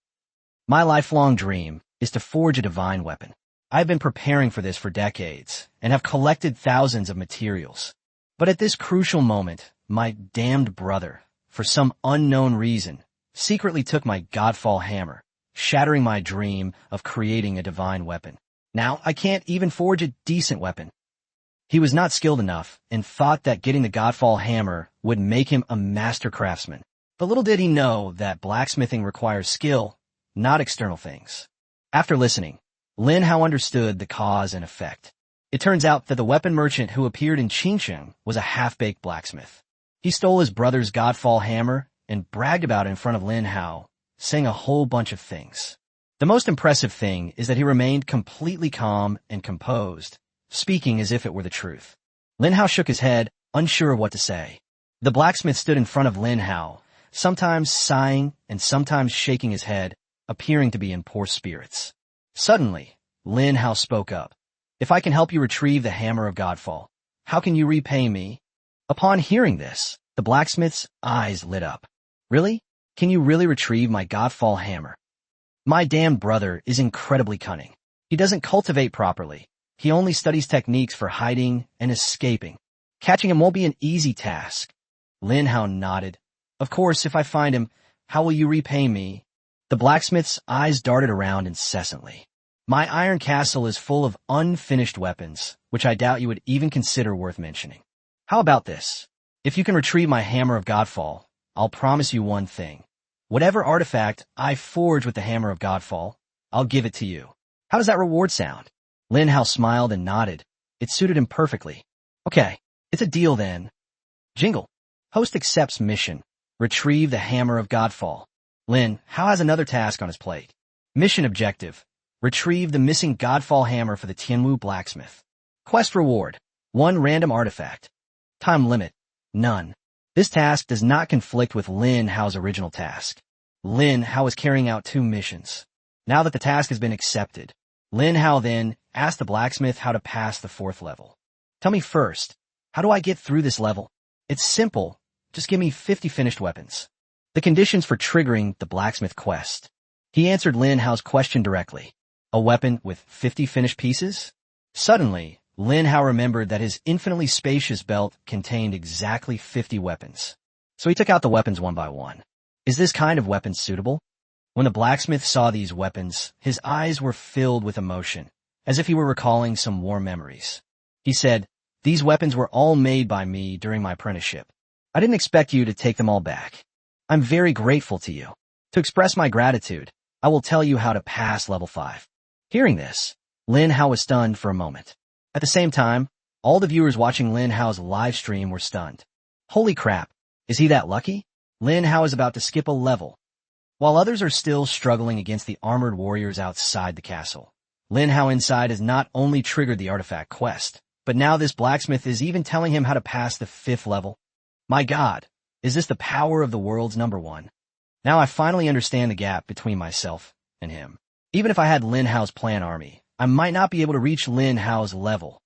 My lifelong dream is to forge a divine weapon. I've been preparing for this for decades and have collected thousands of materials. But at this crucial moment, my damned brother, for some unknown reason, secretly took my godfall hammer, shattering my dream of creating a divine weapon. Now I can't even forge a decent weapon." He was not skilled enough and thought that getting the godfall hammer would make him a master craftsman. But little did he know that blacksmithing requires skill, not external things. After listening, Lin Hao understood the cause and effect. It turns out that the weapon merchant who appeared in Qingqing was a half-baked blacksmith. He stole his brother's godfall hammer and bragged about it in front of Lin Hao, saying a whole bunch of things. The most impressive thing is that he remained completely calm and composed, speaking as if it were the truth. Lin Hao shook his head, unsure of what to say. The blacksmith stood in front of Lin Hao, sometimes sighing and sometimes shaking his head, appearing to be in poor spirits. Suddenly, Lin Hao spoke up. "If I can help you retrieve the hammer of Godfall, how can you repay me?" Upon hearing this, the blacksmith's eyes lit up. "Really? Can you really retrieve my Godfall hammer? My damned brother is incredibly cunning. He doesn't cultivate properly. He only studies techniques for hiding and escaping. Catching him won't be an easy task." Lin Hao nodded. "Of course, if I find him, how will you repay me?" The blacksmith's eyes darted around incessantly. "My iron castle is full of unfinished weapons, which I doubt you would even consider worth mentioning. How about this? If you can retrieve my hammer of Godfall, I'll promise you one thing. Whatever artifact I forge with the hammer of Godfall, I'll give it to you. How does that reward sound?" Lin Hao smiled and nodded. It suited him perfectly. "Okay, it's a deal then." Jingle. Host accepts mission. Retrieve the hammer of Godfall. Lin Hao has another task on his plate. Mission objective. Retrieve the missing Godfall hammer for the Tianwu blacksmith. Quest reward. 1 random artifact. Time limit. None. This task does not conflict with Lin Hao's original task. Lin Hao is carrying out 2 missions. Now that the task has been accepted, Lin Hao then asked the blacksmith how to pass the 4th level. "Tell me first, how do I get through this level?" "It's simple. Just give me 50 finished weapons." The conditions for triggering the blacksmith quest. He answered Lin Hao's question directly. A weapon with 50 finished pieces? Suddenly, Lin Hao remembered that his infinitely spacious belt contained exactly 50 weapons. So he took out the weapons one by one. Is this kind of weapon suitable? When the blacksmith saw these weapons, his eyes were filled with emotion, as if he were recalling some warm memories. He said, "These weapons were all made by me during my apprenticeship. I didn't expect you to take them all back. I'm very grateful to you. To express my gratitude, I will tell you how to pass level 5. Hearing this, Lin Hao was stunned for a moment. At the same time, all the viewers watching Lin Hao's live stream were stunned. Holy crap, is he that lucky? Lin Hao is about to skip a level. While others are still struggling against the armored warriors outside the castle, Lin Hao inside has not only triggered the artifact quest, but now this blacksmith is even telling him how to pass the 5th level. My God, is this the power of the world's number 1? Now I finally understand the gap between myself and him. Even if I had Lin Hao's plan army, I might not be able to reach Lin Hao's level.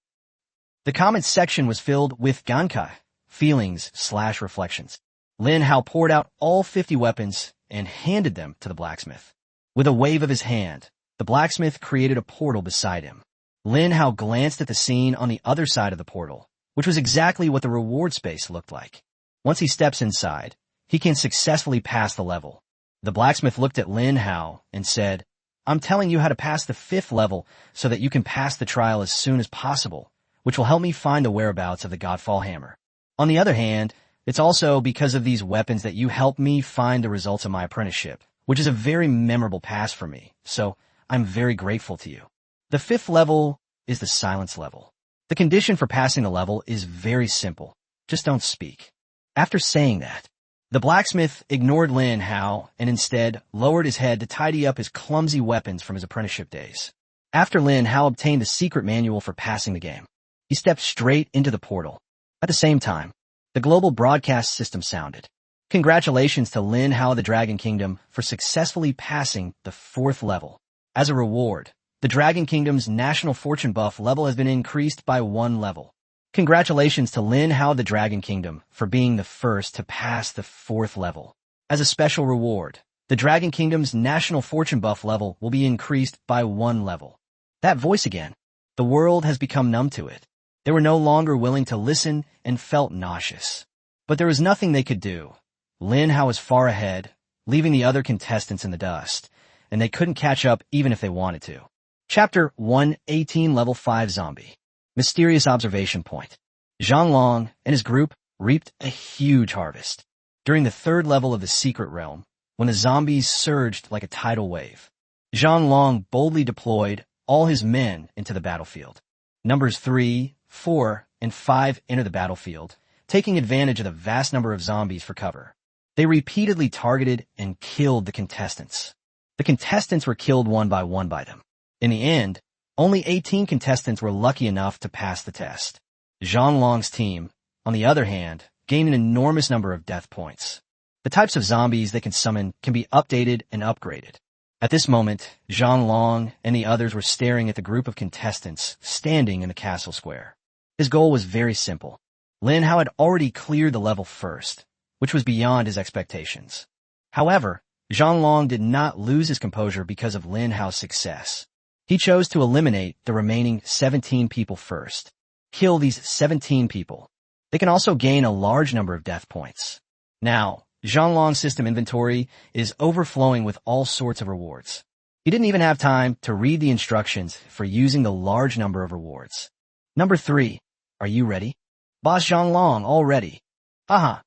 The comments section was filled with gankai, feelings/reflections. Lin Hao poured out all 50 weapons and handed them to the blacksmith. With a wave of his hand, the blacksmith created a portal beside him. Lin Hao glanced at the scene on the other side of the portal, which was exactly what the reward space looked like. Once he steps inside, he can successfully pass the level. The blacksmith looked at Lin Hao and said, "I'm telling you how to pass the 5th level so that you can pass the trial as soon as possible, which will help me find the whereabouts of the Godfall hammer. On the other hand, it's also because of these weapons that you help me find the results of my apprenticeship, which is a very memorable past for me, so I'm very grateful to you. The fifth level is the silence level. The condition for passing the level is very simple. Just don't speak. After saying that, the blacksmith ignored Lin Hao and instead lowered his head to tidy up his clumsy weapons from his apprenticeship days. After Lin Hao obtained the secret manual for passing the game, he stepped straight into the portal. At the same time, the global broadcast system sounded. Congratulations to Lin Hao of the Dragon Kingdom for successfully passing the fourth level. As a reward, the Dragon Kingdom's national fortune buff level has been increased by 1 level. Congratulations to Lin Hao of the Dragon Kingdom for being the first to pass the fourth level. As a special reward, the Dragon Kingdom's national fortune buff level will be increased by 1 level. That voice again. The world has become numb to it. They were no longer willing to listen and felt nauseous. But there was nothing they could do. Lin Hao was far ahead, leaving the other contestants in the dust, and they couldn't catch up even if they wanted to. Chapter 118 Level 5 Zombie. Mysterious Observation Point. Zhang Long and his group reaped a huge harvest. During the third level of the secret realm, when the zombies surged like a tidal wave, Zhang Long boldly deployed all his men into the battlefield. Numbers 3, 4, and 5 enter the battlefield, taking advantage of the vast number of zombies for cover. They repeatedly targeted and killed the contestants. The contestants were killed one by them. In the end, only 18 contestants were lucky enough to pass the test. Zhang Long's team, on the other hand, gained an enormous number of death points. The types of zombies they can summon can be updated and upgraded. At this moment, Zhang Long and the others were staring at the group of contestants standing in the castle square. His goal was very simple. Lin Hao had already cleared the level first, which was beyond his expectations. However, Zhang Long did not lose his composure because of Lin Hao's success. He chose to eliminate the remaining 17 people first. Kill these 17 people. They can also gain a large number of death points. Now, Zhang Long's system inventory is overflowing with all sorts of rewards. He didn't even have time to read the instructions for using the large number of rewards. Number 3. Are you ready? Boss Zhang Long, all ready. I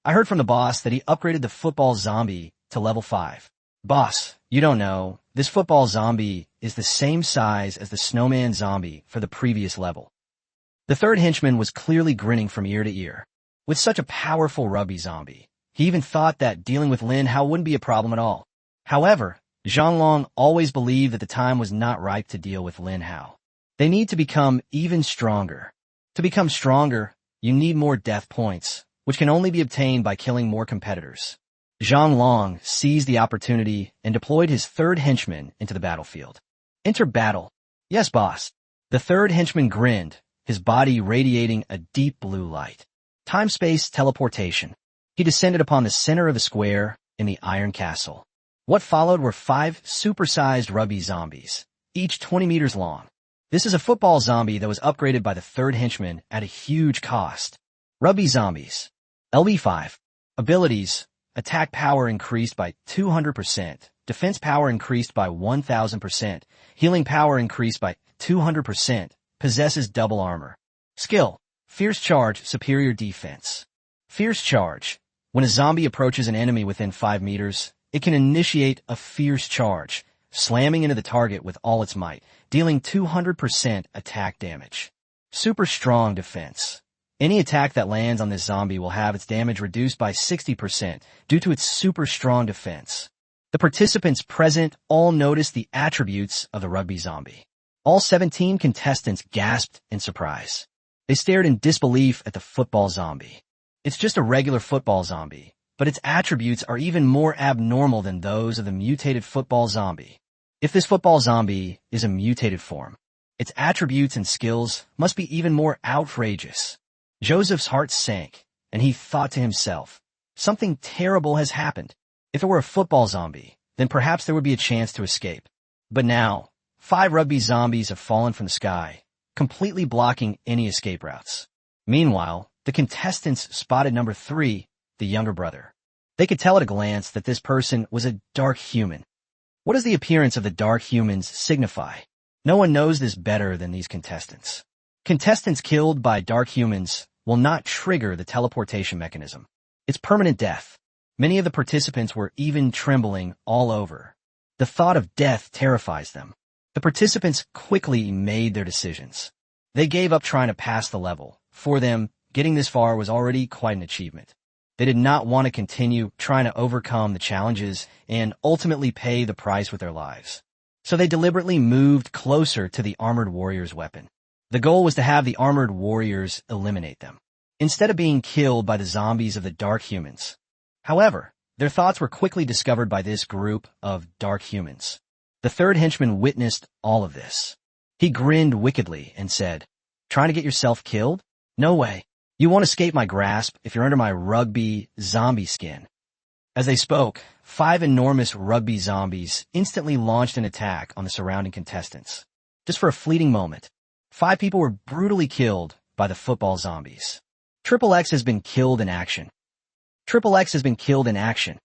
heard from the boss that he upgraded the football zombie to level 5. Boss, you don't know, this football zombie is the same size as the snowman zombie for the previous level. The third henchman was clearly grinning from ear to ear. With such a powerful rugby zombie, he even thought that dealing with Lin Hao wouldn't be a problem at all. However, Zhang Long always believed that the time was not ripe to deal with Lin Hao. They need to become even stronger. To become stronger, you need more death points, which can only be obtained by killing more competitors. Zhang Long seized the opportunity and deployed his third henchman into the battlefield. Enter battle. Yes, boss. The third henchman grinned, his body radiating a deep blue light. Time-space teleportation. He descended upon the center of the square in the Iron Castle. What followed were 5 supersized rugby zombies, each 20 meters long. This is a football zombie that was upgraded by the third henchman at a huge cost. Rugby zombies. LB5. Abilities. Attack power increased by 200%. Defense power increased by 1000%. Healing power increased by 200%. Possesses double armor. Skill. Fierce charge, superior defense. Fierce charge. When a zombie approaches an enemy within 5 meters, it can initiate a fierce charge, slamming into the target with all its might, dealing 200% attack damage. Super strong defense. Any attack that lands on this zombie will have its damage reduced by 60% due to its super strong defense. The participants present all noticed the attributes of the rugby zombie. All 17 contestants gasped in surprise. They stared in disbelief at the football zombie. It's just a regular football zombie, but its attributes are even more abnormal than those of the mutated football zombie. If this football zombie is a mutated form, its attributes and skills must be even more outrageous. Joseph's heart sank, and he thought to himself, something terrible has happened. If it were a football zombie, then perhaps there would be a chance to escape. But now, 5 rugby zombies have fallen from the sky, completely blocking any escape routes. Meanwhile, the contestants spotted number 3, the younger brother. They could tell at a glance that this person was a dark human. What does the appearance of the dark humans signify? No one knows this better than these contestants. Contestants killed by dark humans will not trigger the teleportation mechanism. It's permanent death. Many of the participants were even trembling all over. The thought of death terrifies them. The participants quickly made their decisions. They gave up trying to pass the level. For them, getting this far was already quite an achievement. They did not want to continue trying to overcome the challenges and ultimately pay the price with their lives. So they deliberately moved closer to the armored warrior's weapon. The goal was to have the armored warriors eliminate them, instead of being killed by the zombies of the dark humans. However, their thoughts were quickly discovered by this group of dark humans. The third henchman witnessed all of this. He grinned wickedly and said, "Trying to get yourself killed? No way. You won't escape my grasp if you're under my rugby zombie skin." As they spoke, 5 enormous rugby zombies instantly launched an attack on the surrounding contestants. Just for a fleeting moment, 5 people were brutally killed by the football zombies. Triple X has been killed in action. Triple X has been killed in action.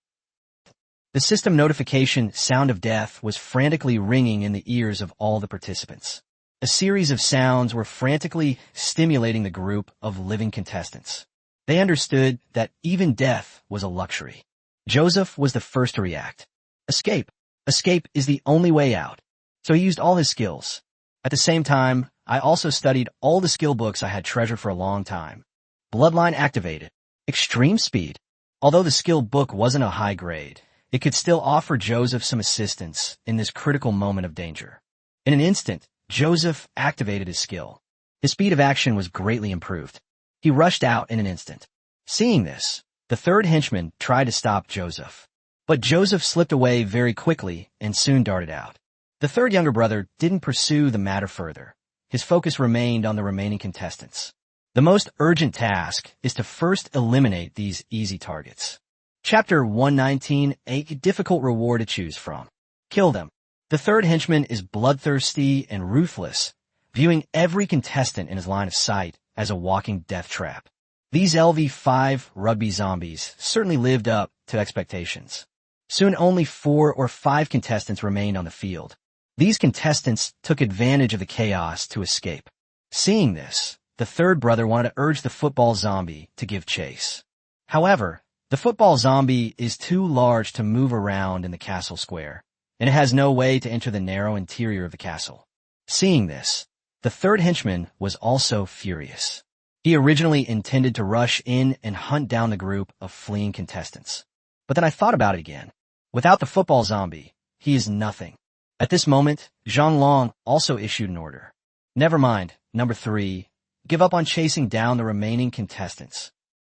The system notification sound of death was frantically ringing in the ears of all the participants. A series of sounds were frantically stimulating the group of living contestants. They understood that even death was a luxury. Joseph was the first to react. Escape. Escape is the only way out. So he used all his skills. At the same time, I also studied all the skill books I had treasured for a long time. Bloodline activated. Extreme speed. Although the skill book wasn't a high grade, it could still offer Joseph some assistance in this critical moment of danger. In an instant, Joseph activated his skill. His speed of action was greatly improved. He rushed out in an instant. Seeing this, the third henchman tried to stop Joseph. But Joseph slipped away very quickly and soon darted out. The third younger brother didn't pursue the matter further. His focus remained on the remaining contestants. The most urgent task is to first eliminate these easy targets. Chapter 119, a difficult reward to choose from. Kill them. The third henchman is bloodthirsty and ruthless, viewing every contestant in his line of sight as a walking death trap. These LV5 rugby zombies certainly lived up to expectations. Soon only 4 or 5 contestants remained on the field. These contestants took advantage of the chaos to escape. Seeing this, the third brother wanted to urge the football zombie to give chase. However, the football zombie is too large to move around in the castle square, and it has no way to enter the narrow interior of the castle. Seeing this, the third henchman was also furious. He originally intended to rush in and hunt down the group of fleeing contestants. But then I thought about it again. Without the football zombie, he is nothing. At this moment, Zhang Long also issued an order. Never mind, number 3, give up on chasing down the remaining contestants.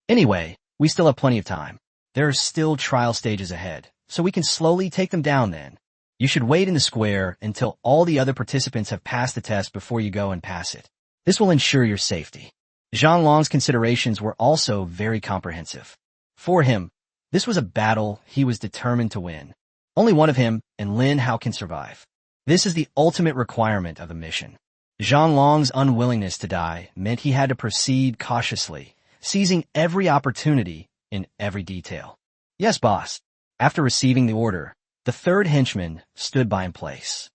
Anyway, we still have plenty of time. There are still trial stages ahead, so we can slowly take them down then. You should wait in the square until all the other participants have passed the test before you go and pass it. This will ensure your safety. Zhang Long's considerations were also very comprehensive. For him, this was a battle he was determined to win. Only one of him and Lin Hao can survive. This is the ultimate requirement of the mission. Zhang Long's unwillingness to die meant he had to proceed cautiously, seizing every opportunity in every detail. Yes, boss. After receiving the order, the third henchman stood by in place.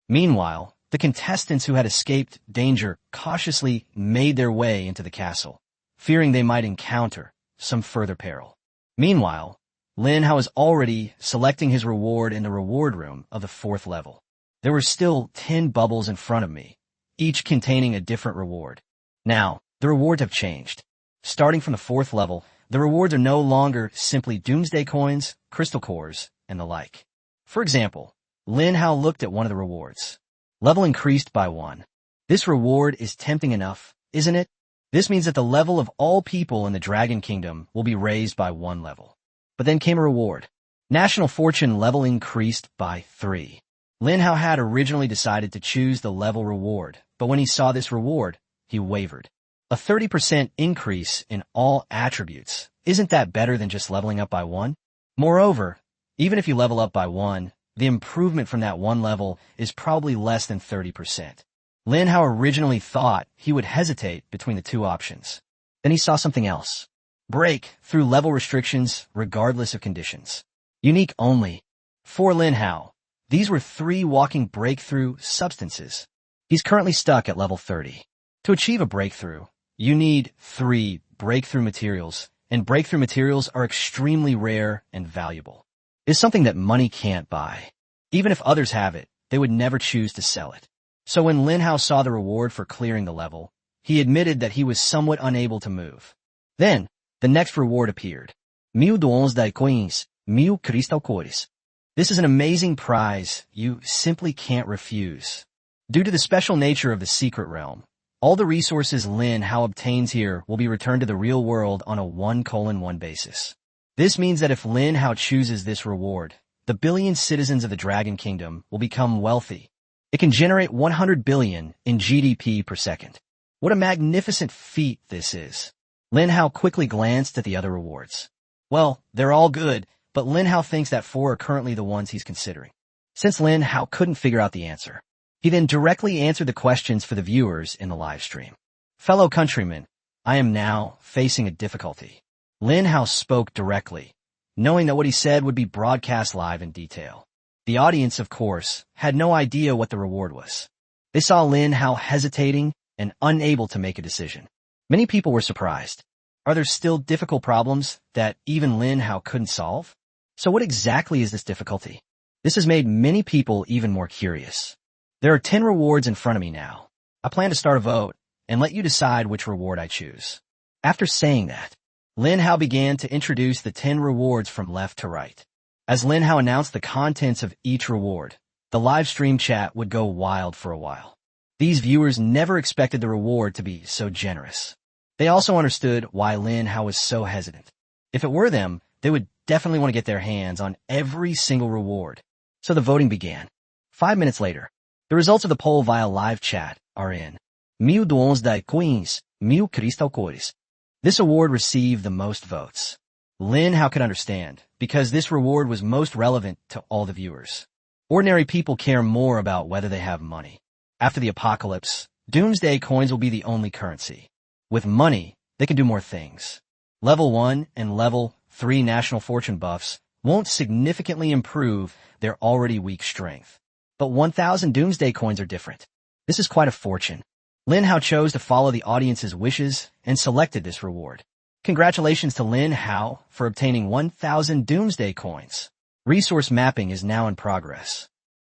Meanwhile, the contestants who had escaped danger cautiously made their way into the castle, fearing they might encounter some further peril. Meanwhile, Lin Hao was already selecting his reward in the reward room of the 4th level. There were still 10 bubbles in front of me, each containing a different reward. Now, the rewards have changed. Starting from the 4th level, the rewards are no longer simply doomsday coins, crystal cores, and the like. For example, Lin Hao looked at one of the rewards. Level increased by 1. This reward is tempting enough, isn't it? This means that the level of all people in the Dragon Kingdom will be raised by 1 level. But then came a reward. National fortune level increased by 3. Lin Hao had originally decided to choose the level reward, but when he saw this reward, he wavered. A 30% increase in all attributes. Isn't that better than just leveling up by 1? Moreover, even if you level up by 1, the improvement from that 1 level is probably less than 30%. Lin Hao originally thought he would hesitate between the 2 options. Then he saw something else. Break through level restrictions regardless of conditions. Unique only. For Lin Hao, these were 3 walking breakthrough substances. He's currently stuck at level 30. To achieve a breakthrough, you need 3 breakthrough materials, and breakthrough materials are extremely rare and valuable. It's something that money can't buy. Even if others have it, they would never choose to sell it. So when Lin Hao saw the reward for clearing the level, he admitted that he was somewhat unable to move. Then, the next reward appeared. 1000 coins, 1000 crystal cores. This is an amazing prize you simply can't refuse. Due to the special nature of the secret realm, all the resources Lin Hao obtains here will be returned to the real world on a 1:1 basis. This means that if Lin Hao chooses this reward, the billion citizens of the Dragon Kingdom will become wealthy. It can generate 100 billion in GDP per second. What a magnificent feat this is. Lin Hao quickly glanced at the other rewards. Well, they're all good, but Lin Hao thinks that 4 are currently the ones he's considering. Since Lin Hao couldn't figure out the answer, he then directly answered the questions for the viewers in the live stream. Fellow countrymen, I am now facing a difficulty. Lin Hao spoke directly, knowing that what he said would be broadcast live in detail. The audience, of course, had no idea what the reward was. They saw Lin Hao hesitating and unable to make a decision. Many people were surprised. Are there still difficult problems that even Lin Hao couldn't solve? So what exactly is this difficulty? This has made many people even more curious. There are 10 rewards in front of me now. I plan to start a vote and let you decide which reward I choose. After saying that, Lin Hao began to introduce the 10 rewards from left to right. As Lin Hao announced the contents of each reward, the live stream chat would go wild for a while. These viewers never expected the reward to be so generous. They also understood why Lin Hao was so hesitant. If it were them, they would definitely want to get their hands on every single reward. So the voting began. 5 minutes later, the results of the poll via live chat are in. 1011 coins, 1000 crystal cores. This award received the most votes. Lin Hao could understand, because this reward was most relevant to all the viewers. Ordinary people care more about whether they have money. After the apocalypse, doomsday coins will be the only currency. With money, they can do more things. Level 1 and Level 3 national fortune buffs won't significantly improve their already weak strength. But 1000 doomsday coins are different. This is quite a fortune. Lin Hao chose to follow the audience's wishes and selected this reward. Congratulations to Lin Hao for obtaining 1000 doomsday coins. Resource mapping is now in progress.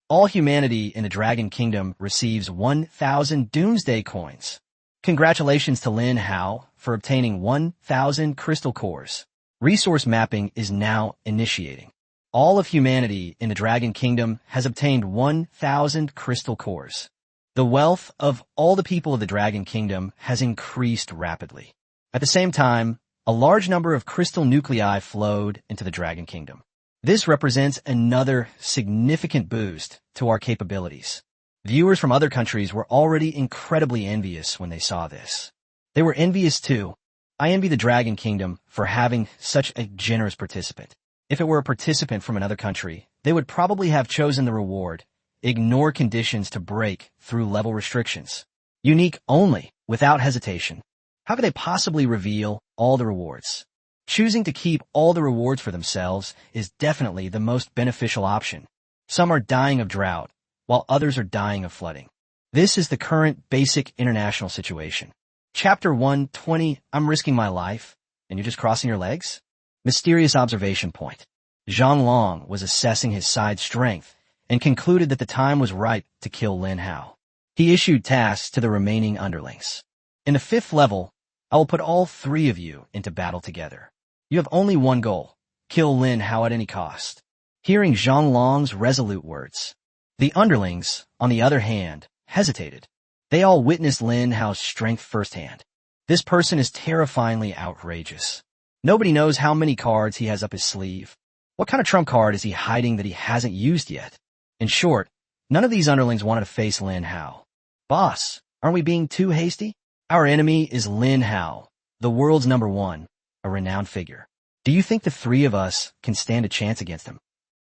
All humanity in the Dragon Kingdom receives 1000 doomsday coins. Congratulations to Lin Hao for obtaining 1000 crystal cores. Resource mapping is now initiating. All of humanity in the Dragon Kingdom has obtained 1000 crystal cores. The wealth of all the people of the Dragon Kingdom has increased rapidly. At the same time, a large number of crystal nuclei flowed into the Dragon Kingdom. This represents another significant boost to our capabilities. Viewers from other countries were already incredibly envious when they saw this. They were envious too. I envy the Dragon Kingdom for having such a generous participant. If it were a participant from another country, they would probably have chosen the reward, ignore conditions to break through level restrictions. Unique only, without hesitation. How could they possibly reveal all the rewards? Choosing to keep all the rewards for themselves is definitely the most beneficial option. Some are dying of drought, while others are dying of flooding. This is the current basic international situation. Chapter 120, I'm risking my life, and you're just crossing your legs? Mysterious observation point. Zhang Long was assessing his side's strength and concluded that the time was ripe to kill Lin Hao. He issued tasks to the remaining underlings. In the 5th level, I will put all 3 of you into battle together. You have only one goal, kill Lin Hao at any cost. Hearing Zhang Long's resolute words, the underlings, on the other hand, hesitated. They all witnessed Lin Hao's strength firsthand. This person is terrifyingly outrageous. Nobody knows how many cards he has up his sleeve. What kind of trump card is he hiding that he hasn't used yet? In short, none of these underlings wanted to face Lin Hao. Boss, aren't we being too hasty? Our enemy is Lin Hao, the world's #1, a renowned figure. Do you think the 3 of us can stand a chance against him?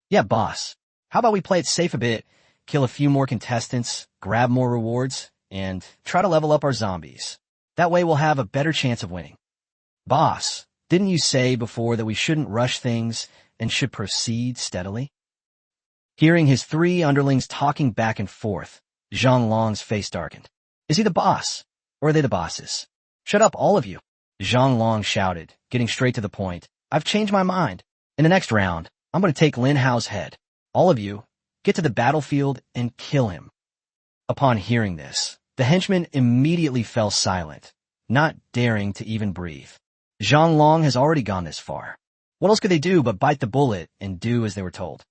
Yeah, boss. How about we play it safe a bit, kill a few more contestants, grab more rewards, and try to level up our zombies. That way we'll have a better chance of winning. Boss, didn't you say before that we shouldn't rush things and should proceed steadily? Hearing his 3 underlings talking back and forth, Zhang Long's face darkened. Is he the boss? Or are they the bosses? Shut up, all of you. Zhang Long shouted, getting straight to the point. I've changed my mind. In the next round, I'm going to take Lin Hao's head. All of you, get to the battlefield and kill him. Upon hearing this, the henchmen immediately fell silent, not daring to even breathe. Zhang Long has already gone this far. What else could they do but bite the bullet and do as they were told?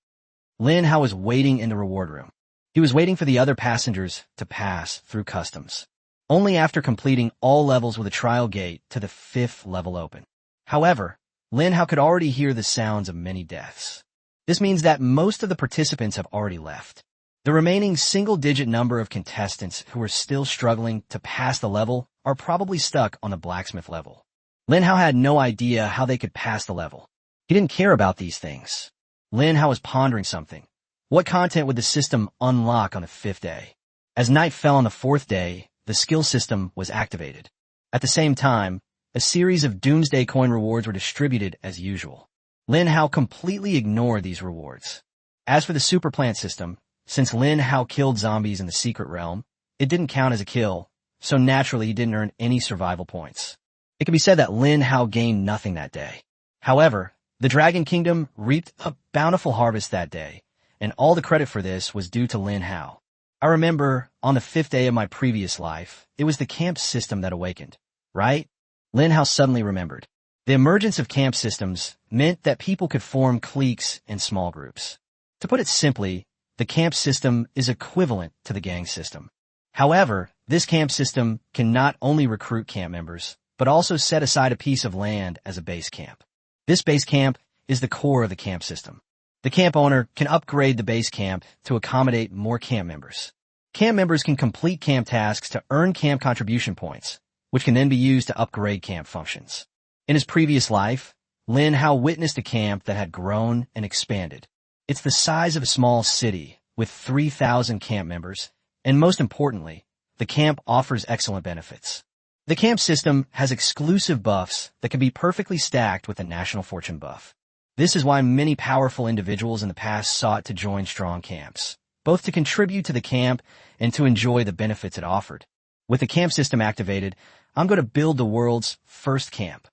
Lin Hao was waiting in the reward room. He was waiting for the other passengers to pass through customs. Only after completing all levels with a trial gate to the 5th level open. However, Lin Hao could already hear the sounds of many deaths. This means that most of the participants have already left. The remaining single-digit number of contestants who are still struggling to pass the level are probably stuck on the blacksmith level. Lin Hao had no idea how they could pass the level. He didn't care about these things. Lin Hao was pondering something. What content would the system unlock on the 5th day? As night fell on the 4th day, the skill system was activated. At the same time, a series of doomsday coin rewards were distributed as usual. Lin Hao completely ignored these rewards. As for the super plant system, since Lin Hao killed zombies in the secret realm, it didn't count as a kill, so naturally he didn't earn any survival points. It can be said that Lin Hao gained nothing that day. However, the Dragon Kingdom reaped a bountiful harvest that day, and all the credit for this was due to Lin Hao. I remember, on the 5th day of my previous life, it was the camp system that awakened, right? Lin Hao suddenly remembered. The emergence of camp systems meant that people could form cliques and small groups. To put it simply, the camp system is equivalent to the gang system. However, this camp system can not only recruit camp members, but also set aside a piece of land as a base camp. This base camp is the core of the camp system. The camp owner can upgrade the base camp to accommodate more camp members. Camp members can complete camp tasks to earn camp contribution points, which can then be used to upgrade camp functions. In his previous life, Lin Hao witnessed a camp that had grown and expanded. It's the size of a small city with 3,000 camp members, and most importantly, the camp offers excellent benefits. The camp system has exclusive buffs that can be perfectly stacked with a national fortune buff. This is why many powerful individuals in the past sought to join strong camps, both to contribute to the camp and to enjoy the benefits it offered. With the camp system activated, I'm going to build the world's first camp,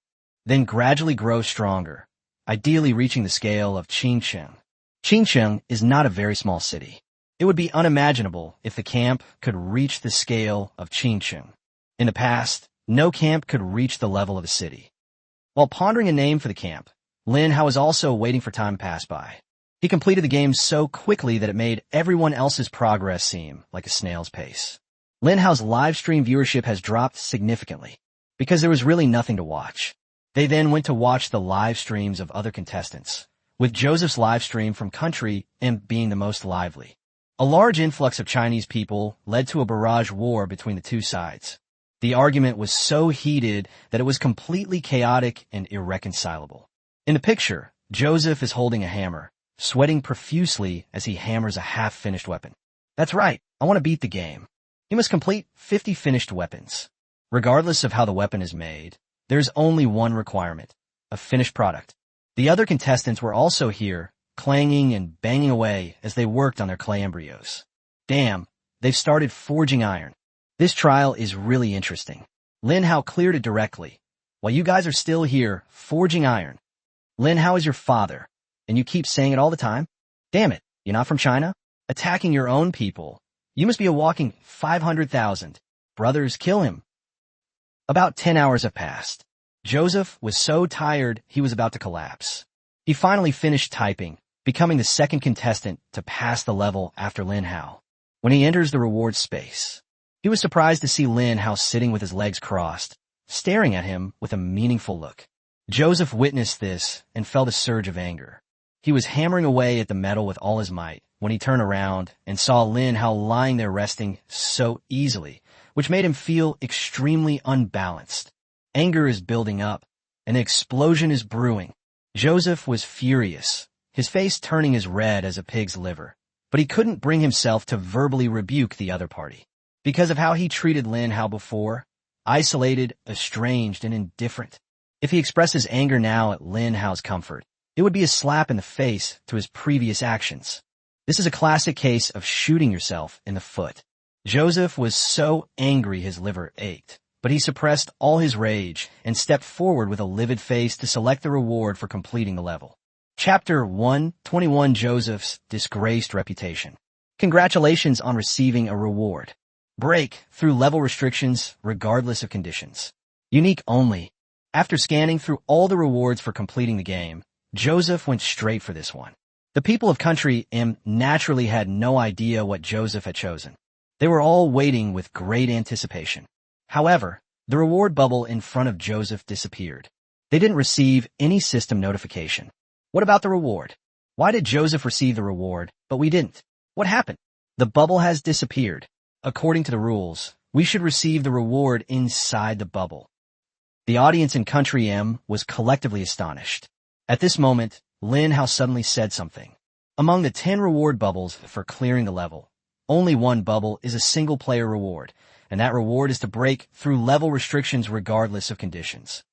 then gradually grow stronger, ideally reaching the scale of Qingcheng. Qingcheng is not a very small city. It would be unimaginable if the camp could reach the scale of Qingcheng. In the past, no camp could reach the level of a city. While pondering a name for the camp, Lin Hao was also waiting for time to pass by. He completed the game so quickly that it made everyone else's progress seem like a snail's pace. Lin Hao's live stream viewership has dropped significantly because there was really nothing to watch. They then went to watch the live streams of other contestants, with Joseph's live stream from Country Imp being the most lively. A large influx of Chinese people led to a barrage war between the two sides. The argument was so heated that it was completely chaotic and irreconcilable. In the picture, Joseph is holding a hammer, sweating profusely as he hammers a half-finished weapon. That's right, I want to beat the game. He must complete 50 finished weapons. Regardless of how the weapon is made, there's only one requirement, a finished product. The other contestants were also here, clanging and banging away as they worked on their clay embryos. Damn, they've started forging iron. This trial is really interesting. Lin Hao cleared it directly. While you guys are still here, forging iron. Lin Hao is your father, and you keep saying it all the time? Damn it, you're not from China? Attacking your own people. You must be a walking 500,000. Brothers, kill him. About 10 hours have passed. Joseph was so tired he was about to collapse. He finally finished typing, becoming the second contestant to pass the level after Lin Hao. When he enters the reward space, he was surprised to see Lin Hao sitting with his legs crossed, staring at him with a meaningful look. Joseph witnessed this and felt a surge of anger. He was hammering away at the metal with all his might when he turned around and saw Lin Hao lying there resting so easily, which made him feel extremely unbalanced. Anger is building up, and an explosion is brewing. Joseph was furious, his face turning as red as a pig's liver, but he couldn't bring himself to verbally rebuke the other party. Because of how he treated Lin Hao before, isolated, estranged, and indifferent. If he expresses anger now at Lin Hao's comfort, it would be a slap in the face to his previous actions. This is a classic case of shooting yourself in the foot. Joseph was so angry his liver ached, but he suppressed all his rage and stepped forward with a livid face to select the reward for completing the level. Chapter 121: Joseph's Disgraced Reputation. Congratulations on receiving a reward. Break through level restrictions regardless of conditions. Unique only. After scanning through all the rewards for completing the game, Joseph went straight for this one. The people of Country M naturally had no idea what Joseph had chosen. They were all waiting with great anticipation. However, the reward bubble in front of Joseph disappeared. They didn't receive any system notification. What about the reward? Why did Joseph receive the reward, but we didn't? What happened? The bubble has disappeared. According to the rules, we should receive the reward inside the bubble. The audience in Country M was collectively astonished. At this moment, Lin Hao suddenly said something. Among the 10 reward bubbles for clearing the level, only one bubble is a single-player reward, and that reward is to break through level restrictions regardless of conditions.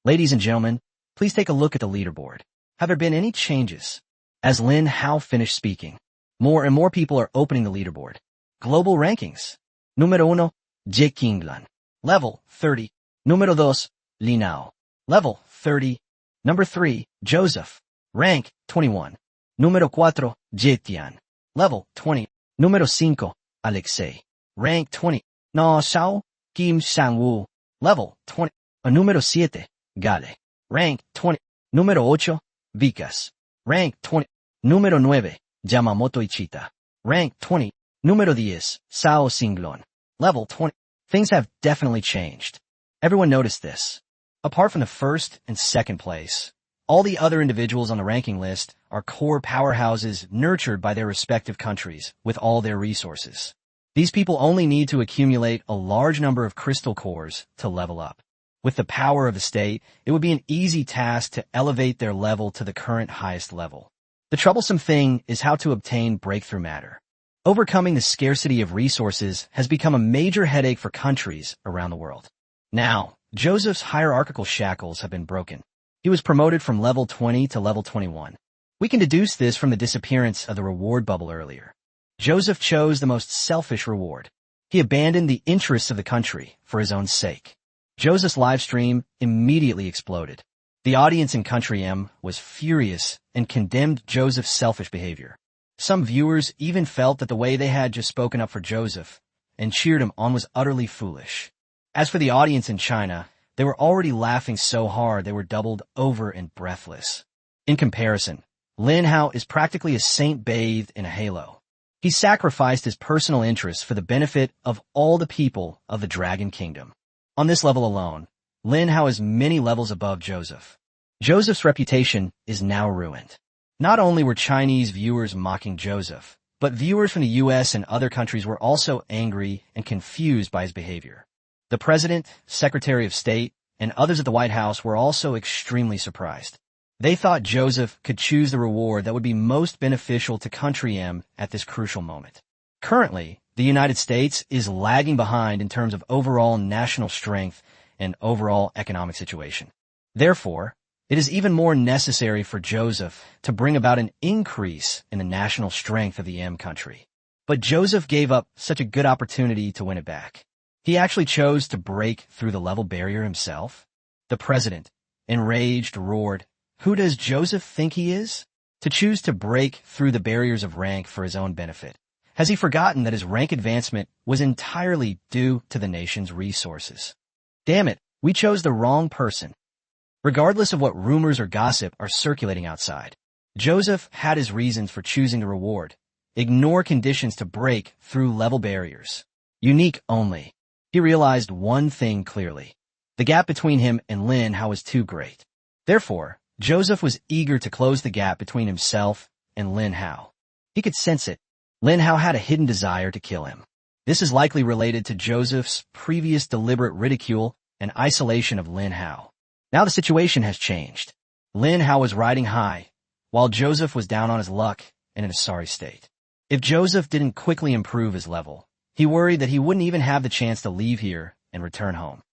Ladies and gentlemen, please take a look at the leaderboard. Have there been any changes? As Lin Hao finished speaking, more and more people are opening the leaderboard. Global rankings. Número 1, Jie Qinglan. Level 30. Número 2, Linao. Level 30. Number 3, Joseph. Rank 21. Número 4, Jetian. Level 20. Número 5, Alexei. Rank 20. Na Xiao, Kim Sang-woo. Level 20. Número 7, Gale. Rank 20. Número 8, Vikas. Rank 20. Número 9, Yamamoto Ichita. Rank 20. Número 10, Sao Singlon. Level 20. Things have definitely changed. Everyone noticed this. Apart from the first and second place, all the other individuals on the ranking list are core powerhouses nurtured by their respective countries with all their resources. These people only need to accumulate a large number of crystal cores to level up. With the power of the state, it would be an easy task to elevate their level to the current highest level. The troublesome thing is how to obtain breakthrough matter. Overcoming the scarcity of resources has become a major headache for countries around the world. Now, Joseph's hierarchical shackles have been broken. He was promoted from level 20 to level 21. We can deduce this from the disappearance of the reward bubble earlier. Joseph chose the most selfish reward. He abandoned the interests of the country for his own sake. Joseph's live stream immediately exploded. The audience in Country M was furious and condemned Joseph's selfish behavior. Some viewers even felt that the way they had just spoken up for Joseph and cheered him on was utterly foolish. As for the audience in China, they were already laughing so hard they were doubled over and breathless. In comparison, Lin Hao is practically a saint bathed in a halo. He sacrificed his personal interests for the benefit of all the people of the Dragon Kingdom. On this level alone, Lin Hao is many levels above Joseph. Joseph's reputation is now ruined. Not only were Chinese viewers mocking Joseph, but viewers from the US and other countries were also angry and confused by his behavior. The President, Secretary of State, and others at the White House were also extremely surprised. They thought Joseph could choose the reward that would be most beneficial to Country M at this crucial moment. Currently, the United States is lagging behind in terms of overall national strength and overall economic situation. Therefore, it is even more necessary for Joseph to bring about an increase in the national strength of the M country. But Joseph gave up such a good opportunity to win it back. He actually chose to break through the level barrier himself. The president, enraged, roared, "Who does Joseph think he is? To choose to break through the barriers of rank for his own benefit. Has he forgotten that his rank advancement was entirely due to the nation's resources? Damn it, we chose the wrong person." Regardless of what rumors or gossip are circulating outside, Joseph had his reasons for choosing the reward. Ignore conditions to break through level barriers. Unique only. He realized one thing clearly. The gap between him and Lin Hao was too great. Therefore, Joseph was eager to close the gap between himself and Lin Hao. He could sense it. Lin Hao had a hidden desire to kill him. This is likely related to Joseph's previous deliberate ridicule and isolation of Lin Hao. Now the situation has changed. Lin Hao was riding high, while Joseph was down on his luck and in a sorry state. If Joseph didn't quickly improve his level, he worried that he wouldn't even have the chance to leave here and return home.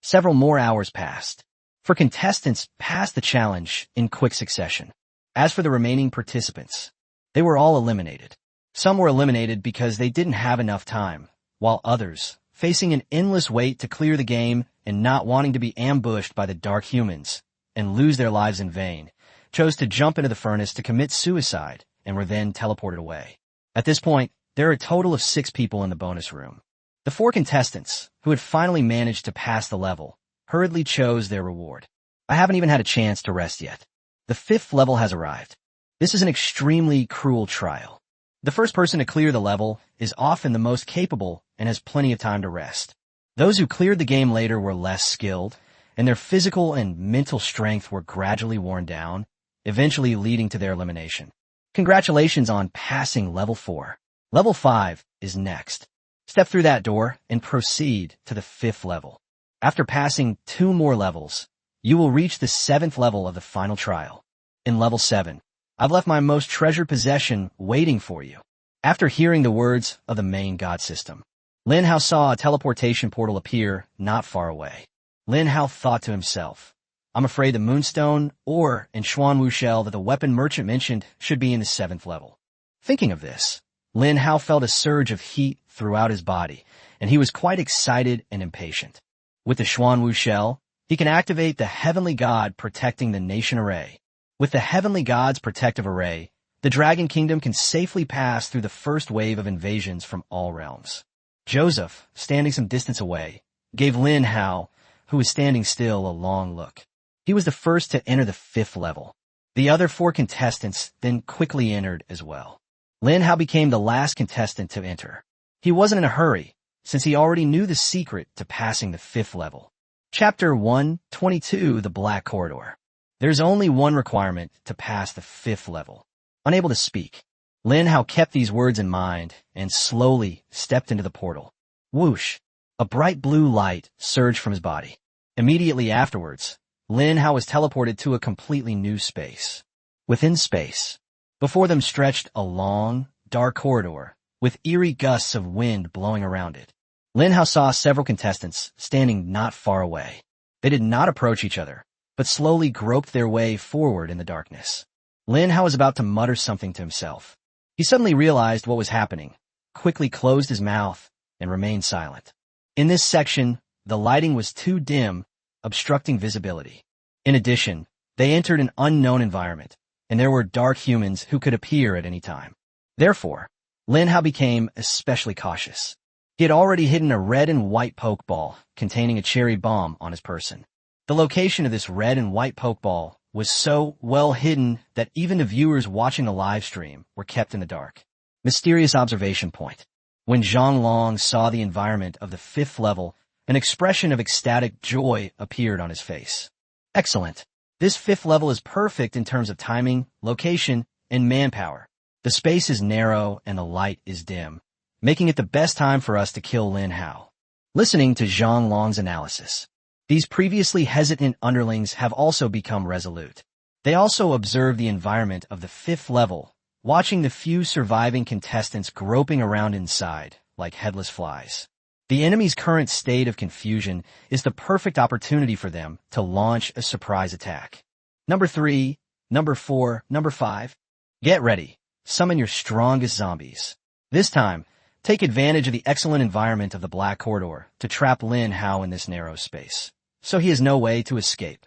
Several more hours passed. For contestants passed the challenge in quick succession. As for the remaining participants, they were all eliminated. Some were eliminated because they didn't have enough time, while others facing an endless wait to clear the game and not wanting to be ambushed by the dark humans and lose their lives in vain, chose to jump into the furnace to commit suicide and were then teleported away. At this point, there are a total of 6 people in the bonus room. The 4 contestants, who had finally managed to pass the level, hurriedly chose their reward. I haven't even had a chance to rest yet. The 5th level has arrived. This is an extremely cruel trial. The first person to clear the level is often the most capable and has plenty of time to rest. Those who cleared the game later were less skilled, and their physical and mental strength were gradually worn down, eventually leading to their elimination. Congratulations on passing level 4. Level 5 is next. Step through that door and proceed to the 5th level. After passing 2 more levels, you will reach the 7th level of the final trial. In level 7, I've left my most treasured possession waiting for you. After hearing the words of the main god system, Lin Hao saw a teleportation portal appear not far away. Lin Hao thought to himself, I'm afraid the Moonstone, ore, and Xuanwu shell that the weapon merchant mentioned should be in the 7th level. Thinking of this, Lin Hao felt a surge of heat throughout his body, and he was quite excited and impatient. With the Xuanwu shell, he can activate the heavenly god protecting the nation array. With the heavenly god's protective array, the Dragon Kingdom can safely pass through the first wave of invasions from all realms. Joseph, standing some distance away, gave Lin Hao, who was standing still, a long look. He was the first to enter the 5th level. The other 4 contestants then quickly entered as well. Lin Hao became the last contestant to enter. He wasn't in a hurry, since he already knew the secret to passing the 5th level. Chapter 122, The Black Corridor. There's only one requirement to pass the 5th level. Unable to speak, Lin Hao kept these words in mind and slowly stepped into the portal. Whoosh! A bright blue light surged from his body. Immediately afterwards, Lin Hao was teleported to a completely new space. Within space, before them stretched a long, dark corridor with eerie gusts of wind blowing around it. Lin Hao saw several contestants standing not far away. They did not approach each other, but slowly groped their way forward in the darkness. Lin Hao was about to mutter something to himself. He suddenly realized what was happening, quickly closed his mouth, and remained silent. In this section, the lighting was too dim, obstructing visibility. In addition, they entered an unknown environment, and there were dark humans who could appear at any time. Therefore, Lin Hao became especially cautious. He had already hidden a red and white pokeball containing a cherry bomb on his person. The location of this red and white pokeball was so well hidden that even the viewers watching the live stream were kept in the dark. Mysterious observation point. When Zhang Long saw the environment of the 5th level, an expression of ecstatic joy appeared on his face. Excellent. This 5th level is perfect in terms of timing, location, and manpower. The space is narrow and the light is dim, making it the best time for us to kill Lin Hao. Listening to Zhang Long's analysis, these previously hesitant underlings have also become resolute. They also observe the environment of the 5th level, watching the few surviving contestants groping around inside, like headless flies. The enemy's current state of confusion is the perfect opportunity for them to launch a surprise attack. Number 3, Number 4, Number 5. Get ready. Summon your strongest zombies. This time, take advantage of the excellent environment of the Black Corridor to trap Lin Hao in this narrow space, so he has no way to escape.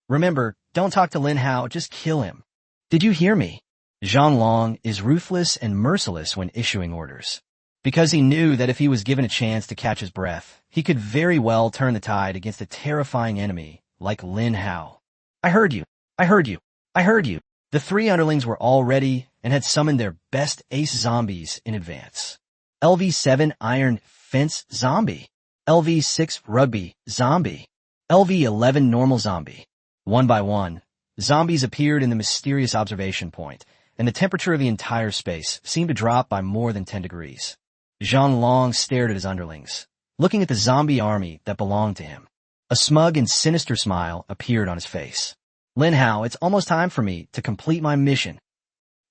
Remember, don't talk to Lin Hao, just kill him. Did you hear me? Zhang Long is ruthless and merciless when issuing orders. Because he knew that if he was given a chance to catch his breath, he could very well turn the tide against a terrifying enemy like Lin Hao. I heard you. I heard you. I heard you. The 3 underlings were all ready and had summoned their best ace zombies in advance. LV7 Iron Fence Zombie. LV6 Rugby Zombie. LV11 Normal Zombie. One by one, zombies appeared in the mysterious observation point, and the temperature of the entire space seemed to drop by more than 10 degrees. Zhang Long stared at his underlings, looking at the zombie army that belonged to him. A smug and sinister smile appeared on his face. Lin Hao, it's almost time for me to complete my mission.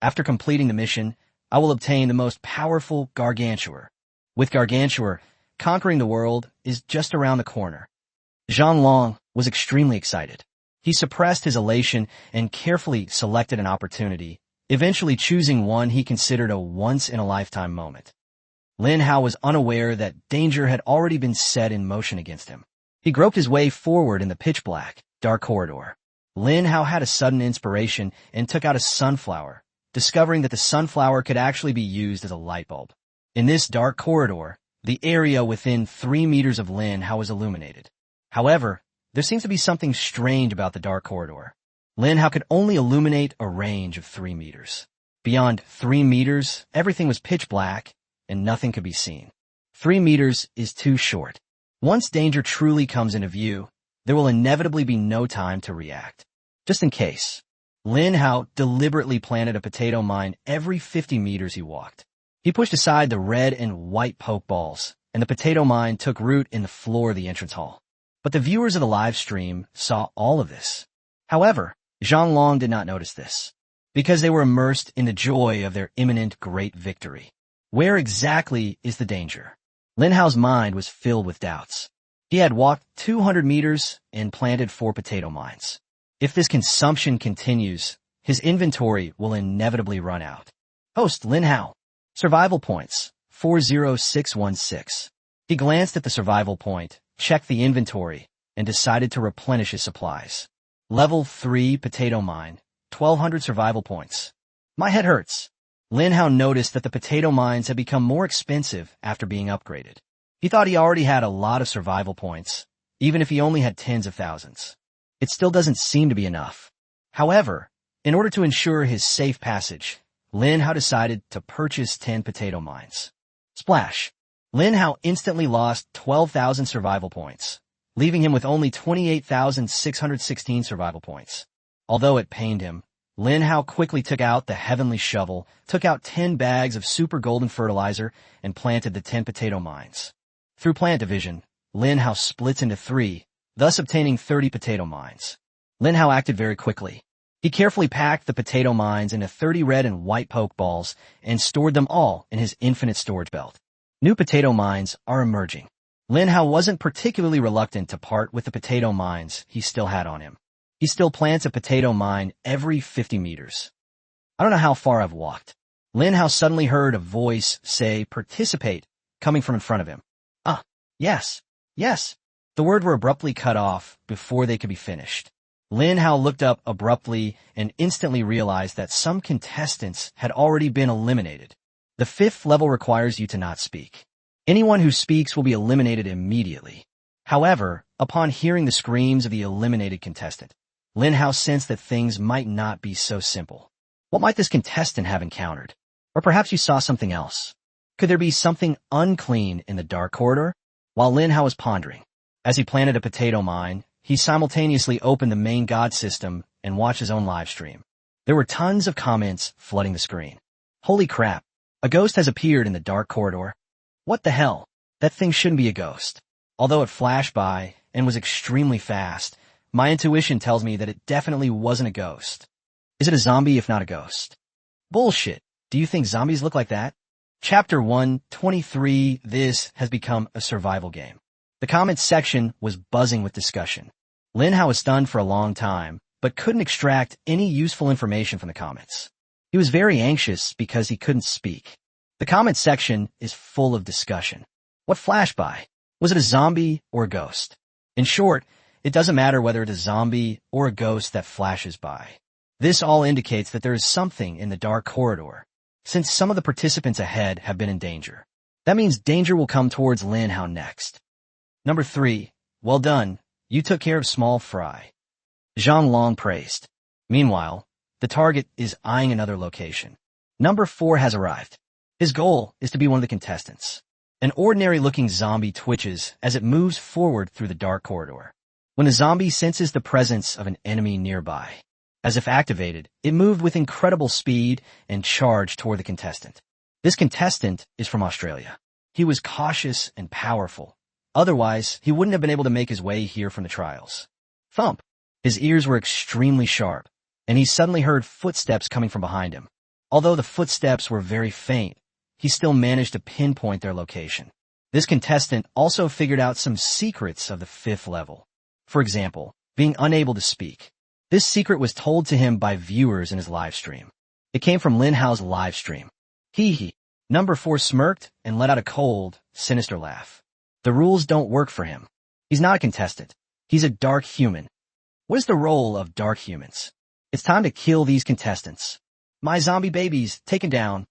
After completing the mission, I will obtain the most powerful Gargantuar. With Gargantuar, conquering the world is just around the corner. Zhang Long was extremely excited. He suppressed his elation and carefully selected an opportunity, eventually choosing one he considered a once-in-a-lifetime moment. Lin Hao was unaware that danger had already been set in motion against him. He groped his way forward in the pitch-black, dark corridor. Lin Hao had a sudden inspiration and took out a sunflower, discovering that the sunflower could actually be used as a light bulb. In this dark corridor, the area within 3 meters of Lin Hao was illuminated. However, there seems to be something strange about the dark corridor. Lin Hao could only illuminate a range of 3 meters. Beyond 3 meters, everything was pitch black, and nothing could be seen. 3 meters is too short. Once danger truly comes into view, there will inevitably be no time to react. Just in case, Lin Hao deliberately planted a potato mine every 50 meters he walked. He pushed aside the red and white poke balls, and the potato mine took root in the floor of the entrance hall. But the viewers of the live stream saw all of this. However, Zhang Long did not notice this, because they were immersed in the joy of their imminent great victory. Where exactly is the danger? Lin Hao's mind was filled with doubts. He had walked 200 meters and planted 4 potato mines. If this consumption continues, his inventory will inevitably run out. Host Lin Hao. Survival points, 40616. He glanced at the survival point, checked the inventory, and decided to replenish his supplies. Level 3 potato mine, 1200 survival points. My head hurts. Lin Hao noticed that the potato mines had become more expensive after being upgraded. He thought he already had a lot of survival points, even if he only had tens of thousands. It still doesn't seem to be enough. However, in order to ensure his safe passage, Lin Hao decided to purchase 10 potato mines. Splash! Lin Hao instantly lost 12,000 survival points, leaving him with only 28,616 survival points. Although it pained him, Lin Hao quickly took out the heavenly shovel, took out 10 bags of super golden fertilizer, and planted the 10 potato mines. Through plant division, Lin Hao splits into 3, thus obtaining 30 potato mines. Lin Hao acted very quickly. He carefully packed the potato mines into 30 red and white poke balls and stored them all in his infinite storage belt. New potato mines are emerging. Lin Hao wasn't particularly reluctant to part with the potato mines he still had on him. He still plants a potato mine every 50 meters. I don't know how far I've walked. Lin Hao suddenly heard a voice say, "Participate," coming from in front of him. Yes. The words were abruptly cut off before they could be finished. Lin Hao looked up abruptly and instantly realized that some contestants had already been eliminated. The 5th level requires you to not speak. Anyone who speaks will be eliminated immediately. However, upon hearing the screams of the eliminated contestant, Lin Hao sensed that things might not be so simple. What might this contestant have encountered? Or perhaps you saw something else. Could there be something unclean in the dark corridor? While Lin Hao was pondering, as he planted a potato mine, he simultaneously opened the main god system and watched his own live stream. There were tons of comments flooding the screen. Holy crap, a ghost has appeared in the dark corridor. What the hell? That thing shouldn't be a ghost. Although it flashed by and was extremely fast, my intuition tells me that it definitely wasn't a ghost. Is it a zombie if not a ghost? Bullshit. Do you think zombies look like that? Chapter 123, this has become a survival game. The comments section was buzzing with discussion. Lin Hao was stunned for a long time, but couldn't extract any useful information from the comments. He was very anxious because he couldn't speak. The comments section is full of discussion. What flashed by? Was it a zombie or a ghost? In short, it doesn't matter whether it's a zombie or a ghost that flashes by. This all indicates that there is something in the dark corridor, since some of the participants ahead have been in danger. That means danger will come towards Lin Hao next. Number 3. Well done. You took care of small fry. Zhang Long praised. Meanwhile, the target is eyeing another location. Number 4 has arrived. His goal is to be one of the contestants. An ordinary-looking zombie twitches as it moves forward through the dark corridor. When the zombie senses the presence of an enemy nearby, as if activated, it moved with incredible speed and charged toward the contestant. This contestant is from Australia. He was cautious and powerful. Otherwise, he wouldn't have been able to make his way here from the trials. Thump! His ears were extremely sharp, and he suddenly heard footsteps coming from behind him. Although the footsteps were very faint, he still managed to pinpoint their location. This contestant also figured out some secrets of the 5th level. For example, being unable to speak. This secret was told to him by viewers in his live stream. It came from Lin Hao's live stream. Hee hee. Number 4 smirked and let out a cold, sinister laugh. The rules don't work for him. He's not a contestant. He's a dark human. What is the role of dark humans? It's time to kill these contestants. My zombie babies, taken down.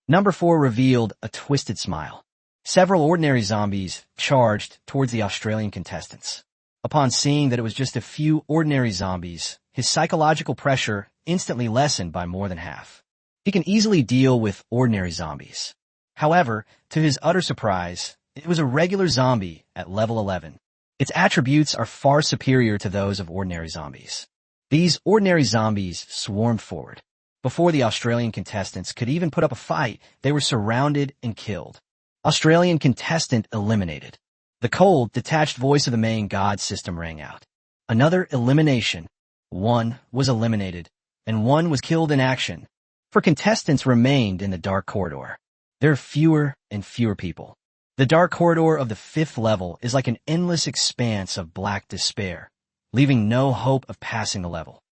Number 4 revealed a twisted smile. Several ordinary zombies charged towards the Australian contestants. Upon seeing that it was just a few ordinary zombies, his psychological pressure instantly lessened by more than half. He can easily deal with ordinary zombies. However, to his utter surprise, it was a regular zombie at level 11. Its attributes are far superior to those of ordinary zombies. These ordinary zombies swarmed forward. Before the Australian contestants could even put up a fight, they were surrounded and killed. Australian contestant eliminated. The cold, detached voice of the main god system rang out. Another elimination. One was eliminated, and one was killed in action. For contestants remained in the dark corridor. There are fewer and fewer people. The dark corridor of the 5th level is like an endless expanse of black despair, leaving no hope of passing the level.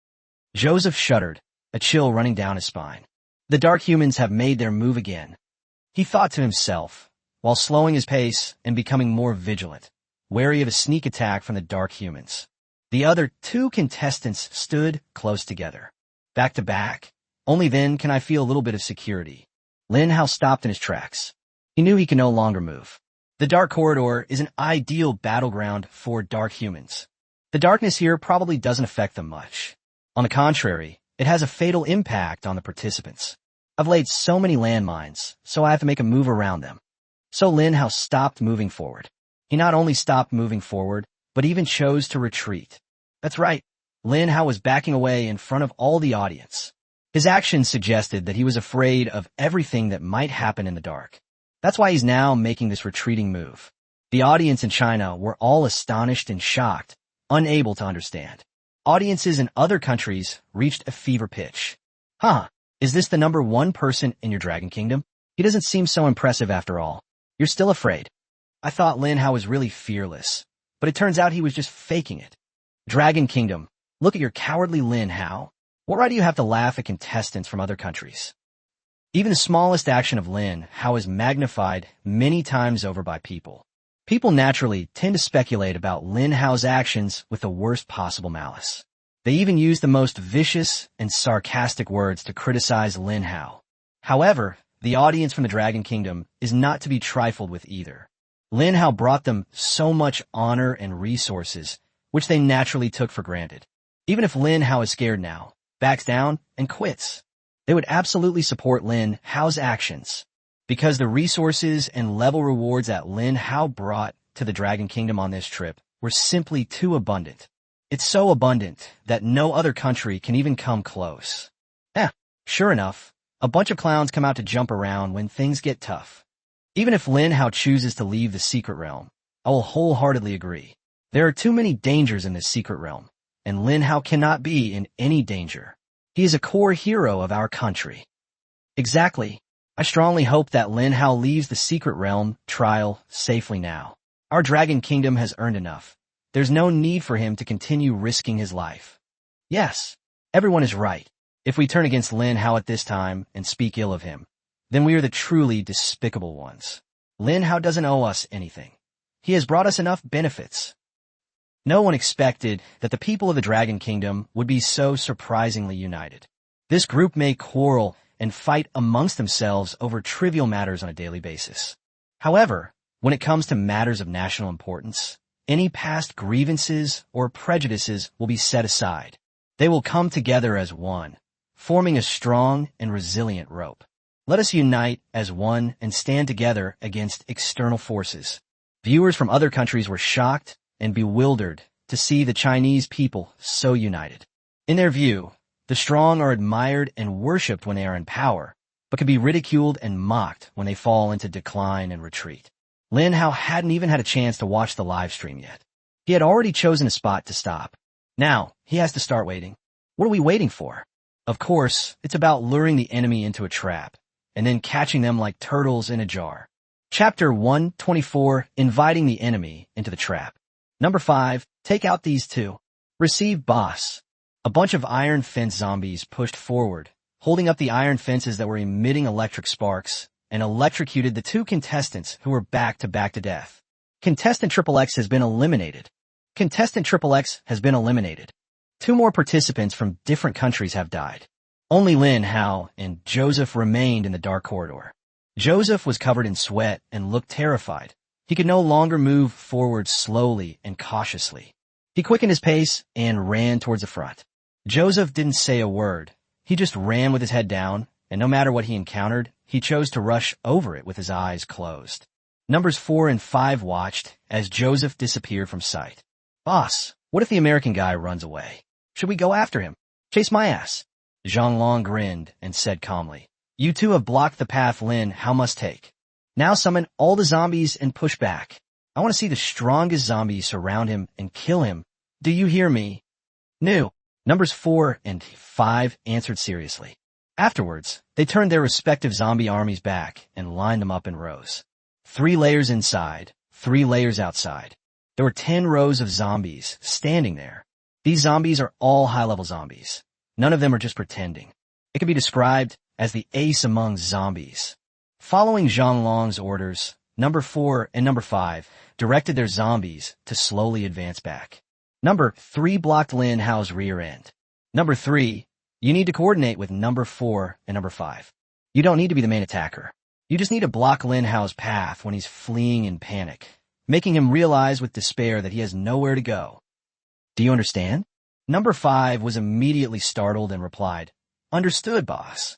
Joseph shuddered, a chill running down his spine. The dark humans have made their move again. He thought to himself, while slowing his pace and becoming more vigilant, wary of a sneak attack from the dark humans. The other 2 contestants stood close together. Back to back. Only then can I feel a little bit of security. Lin Hao stopped in his tracks. He knew he could no longer move. The dark corridor is an ideal battleground for dark humans. The darkness here probably doesn't affect them much. On the contrary, it has a fatal impact on the participants. I've laid so many landmines, so I have to make a move around them. So Lin Hao stopped moving forward. He not only stopped moving forward, but even chose to retreat. That's right. Lin Hao was backing away in front of all the audience. His actions suggested that he was afraid of everything that might happen in the dark. That's why he's now making this retreating move. The audience in China were all astonished and shocked, unable to understand. Audiences in other countries reached a fever pitch. Huh, is this the number 1 person in your Dragon Kingdom? He doesn't seem so impressive after all. You're still afraid. I thought Lin Hao was really fearless, but it turns out he was just faking it. Dragon Kingdom, look at your cowardly Lin Hao. What right do you have to laugh at contestants from other countries? Even the smallest action of Lin Hao is magnified many times over by people. People naturally tend to speculate about Lin Hao's actions with the worst possible malice. They even use the most vicious and sarcastic words to criticize Lin Hao. However, the audience from the Dragon Kingdom is not to be trifled with either. Lin Hao brought them so much honor and resources, which they naturally took for granted. Even if Lin Hao is scared now, backs down, and quits, they would absolutely support Lin Hao's actions, because the resources and level rewards that Lin Hao brought to the Dragon Kingdom on this trip were simply too abundant. It's so abundant that no other country can even come close. Sure enough, a bunch of clowns come out to jump around when things get tough. Even if Lin Hao chooses to leave the secret realm, I will wholeheartedly agree. There are too many dangers in this secret realm, and Lin Hao cannot be in any danger. He is a core hero of our country. Exactly. I strongly hope that Lin Hao leaves the secret realm trial safely now. Our Dragon Kingdom has earned enough. There's no need for him to continue risking his life. Yes, everyone is right. If we turn against Lin Hao at this time and speak ill of him, then we are the truly despicable ones. Lin Hao doesn't owe us anything. He has brought us enough benefits. No one expected that the people of the Dragon Kingdom would be so surprisingly united. This group may quarrel and fight amongst themselves over trivial matters on a daily basis. However, when it comes to matters of national importance, any past grievances or prejudices will be set aside. They will come together as one, forming a strong and resilient rope. Let us unite as one and stand together against external forces. Viewers from other countries were shocked and bewildered to see the Chinese people so united. In their view, the strong are admired and worshipped when they are in power, but can be ridiculed and mocked when they fall into decline and retreat. Lin Hao hadn't even had a chance to watch the live stream yet. He had already chosen a spot to stop. Now, he has to start waiting. What are we waiting for? Of course, it's about luring the enemy into a trap, and then catching them like turtles in a jar. Chapter 124, Inviting the Enemy into the Trap. Number 5, take out these 2. Receive boss. A bunch of iron fence zombies pushed forward, holding up the iron fences that were emitting electric sparks and electrocuted the two contestants who were back to death. Contestant Triple X has been eliminated. Contestant Triple X has been eliminated. Two more participants from different countries have died. Only Lin Hao and Joseph remained in the dark corridor. Joseph was covered in sweat and looked terrified. He could no longer move forward slowly and cautiously. He quickened his pace and ran towards the front. Joseph didn't say a word. He just ran with his head down, and no matter what he encountered, he chose to rush over it with his eyes closed. Numbers 4 and 5 watched as Joseph disappeared from sight. Boss, what if the American guy runs away? Should we go after him? Chase my ass. Zhang Long grinned and said calmly, You two have blocked the path Lin Hao must take. Now summon all the zombies and push back. I want to see the strongest zombies surround him and kill him. Do you hear me? No. Numbers 4 and 5 answered seriously. Afterwards, they turned their respective zombie armies back and lined them up in rows. 3 layers inside, 3 layers outside. There were 10 rows of zombies standing there. These zombies are all high-level zombies. None of them are just pretending. It can be described as the ace among zombies. Following Zhang Long's orders, number 4 and number 5 directed their zombies to slowly advance back. Number 3 blocked Lin Hao's rear end. Number 3, you need to coordinate with number 4 and number 5. You don't need to be the main attacker. You just need to block Lin Hao's path when he's fleeing in panic, making him realize with despair that he has nowhere to go. Do you understand? Number 5 was immediately startled and replied, Understood, boss.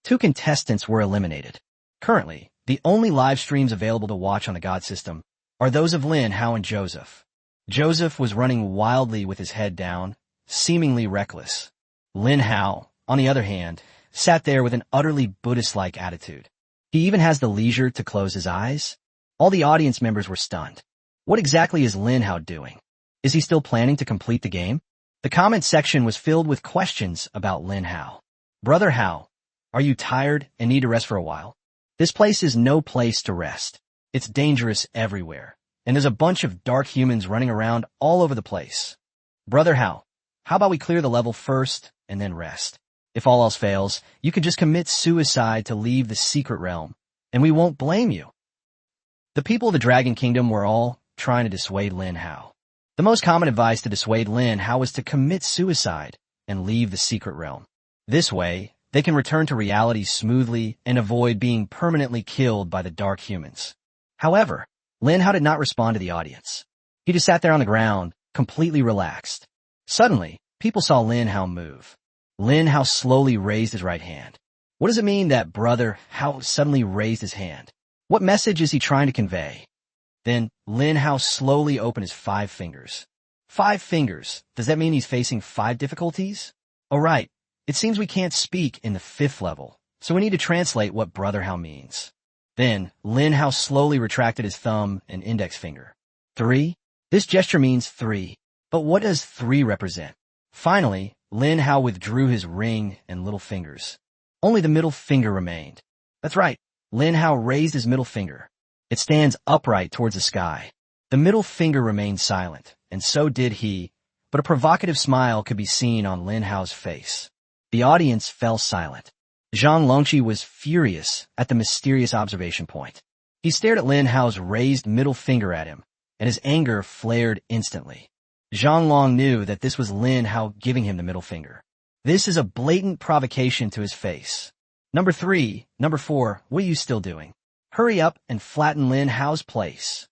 2 contestants were eliminated. Currently, the only live streams available to watch on the God system are those of Lin Hao and Joseph. Joseph was running wildly with his head down, seemingly reckless. Lin Hao, on the other hand, sat there with an utterly Buddhist-like attitude. He even has the leisure to close his eyes. All the audience members were stunned. What exactly is Lin Hao doing? Is he still planning to complete the game? The comment section was filled with questions about Lin Hao. Brother Hao, are you tired and need to rest for a while? This place is no place to rest. It's dangerous everywhere, and there's a bunch of dark humans running around all over the place. Brother Hao, how about we clear the level first and then rest? If all else fails, you could just commit suicide to leave the secret realm, and we won't blame you. The people of the Dragon Kingdom were all trying to dissuade Lin Hao. The most common advice to dissuade Lin Hao was to commit suicide and leave the secret realm. This way, they can return to reality smoothly and avoid being permanently killed by the dark humans. However, Lin Hao did not respond to the audience. He just sat there on the ground, completely relaxed. Suddenly, people saw Lin Hao move. Lin Hao slowly raised his right hand. What does it mean that Brother Hao suddenly raised his hand? What message is he trying to convey? Then, Lin Hao slowly opened his 5 fingers. 5 fingers. Does that mean he's facing 5 difficulties? Oh right. It seems we can't speak in the 5th level, so we need to translate what Brother Hao means. Then, Lin Hao slowly retracted his thumb and index finger. 3? This gesture means 3. But what does 3 represent? Finally, Lin Hao withdrew his ring and little fingers. Only the middle finger remained. That's right. Lin Hao raised his middle finger. It stands upright towards the sky. The middle finger remained silent, and so did he, but a provocative smile could be seen on Lin Hao's face. The audience fell silent. Zhang Longqi was furious at the mysterious observation point. He stared at Lin Hao's raised middle finger at him, and his anger flared instantly. Zhang Long knew that this was Lin Hao giving him the middle finger. This is a blatant provocation to his face. Number 3, number 4, what are you still doing? Hurry up and flatten Lin Hao's place.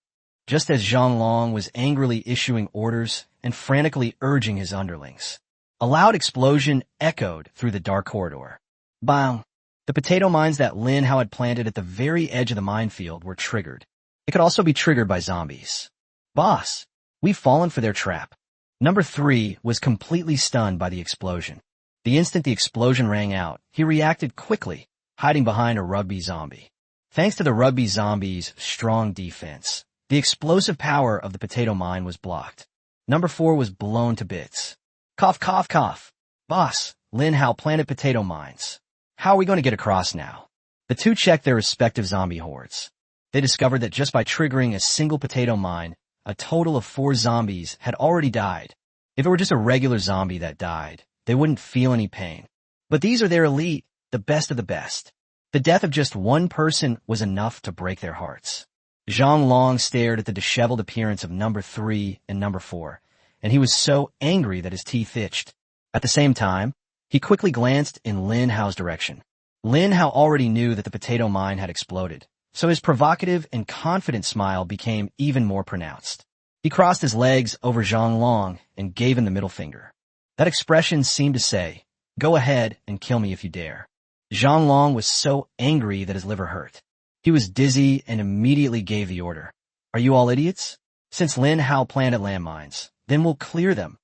Just as Zhang Long was angrily issuing orders and frantically urging his underlings, a loud explosion echoed through the dark corridor. Bang! The potato mines that Lin Hao had planted at the very edge of the minefield were triggered. It could also be triggered by zombies. Boss, we've fallen for their trap. Number 3 was completely stunned by the explosion. The instant the explosion rang out, he reacted quickly, hiding behind a rugby zombie. Thanks to the rugby zombie's strong defense, the explosive power of the potato mine was blocked. Number 4 was blown to bits. Cough, cough, cough. Boss, Lin Hao planted potato mines. How are we going to get across now? The two checked their respective zombie hordes. They discovered that just by triggering a single potato mine, a total of 4 zombies had already died. If it were just a regular zombie that died, they wouldn't feel any pain. But these are their elite, the best of the best. The death of just one person was enough to break their hearts. Zhang Long stared at the disheveled appearance of number 3 and number 4, and he was so angry that his teeth itched. At the same time, he quickly glanced in Lin Hao's direction. Lin Hao already knew that the potato mine had exploded, so his provocative and confident smile became even more pronounced. He crossed his legs over Zhang Long and gave him the middle finger. That expression seemed to say, "Go ahead and kill me if you dare." Zhang Long was so angry that his liver hurt. He was dizzy and immediately gave the order. "Are you all idiots? Since Lin Hao planted landmines, then we'll clear them.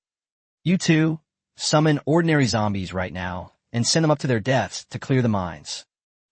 You two, summon ordinary zombies right now and send them up to their deaths to clear the mines.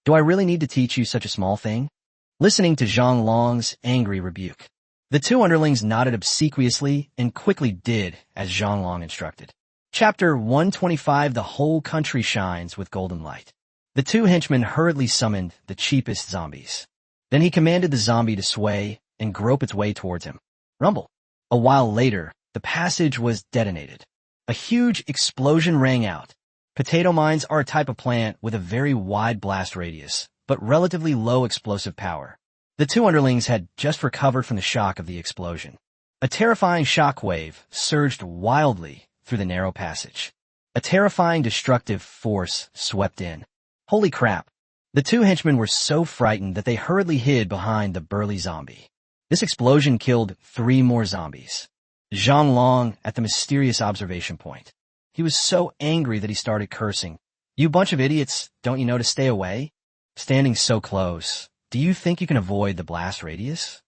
Do I really need to teach you such a small thing?" Listening to Zhang Long's angry rebuke, the two underlings nodded obsequiously and quickly did as Zhang Long instructed. Chapter 125. The whole country shines with golden light. The two henchmen hurriedly summoned the cheapest zombies. Then he commanded the zombie to sway and grope its way towards him. Rumble. A while later, the passage was detonated. A huge explosion rang out. Potato mines are a type of plant with a very wide blast radius, but relatively low explosive power. The two underlings had just recovered from the shock of the explosion. A terrifying shock wave surged wildly through the narrow passage. A terrifying destructive force swept in. Holy crap! The two henchmen were so frightened that they hurriedly hid behind the burly zombie. This explosion killed 3 more zombies. Zhang Long at the mysterious observation point. He was so angry that he started cursing. "You bunch of idiots, don't you know to stay away? Standing so close, do you think you can avoid the blast radius?"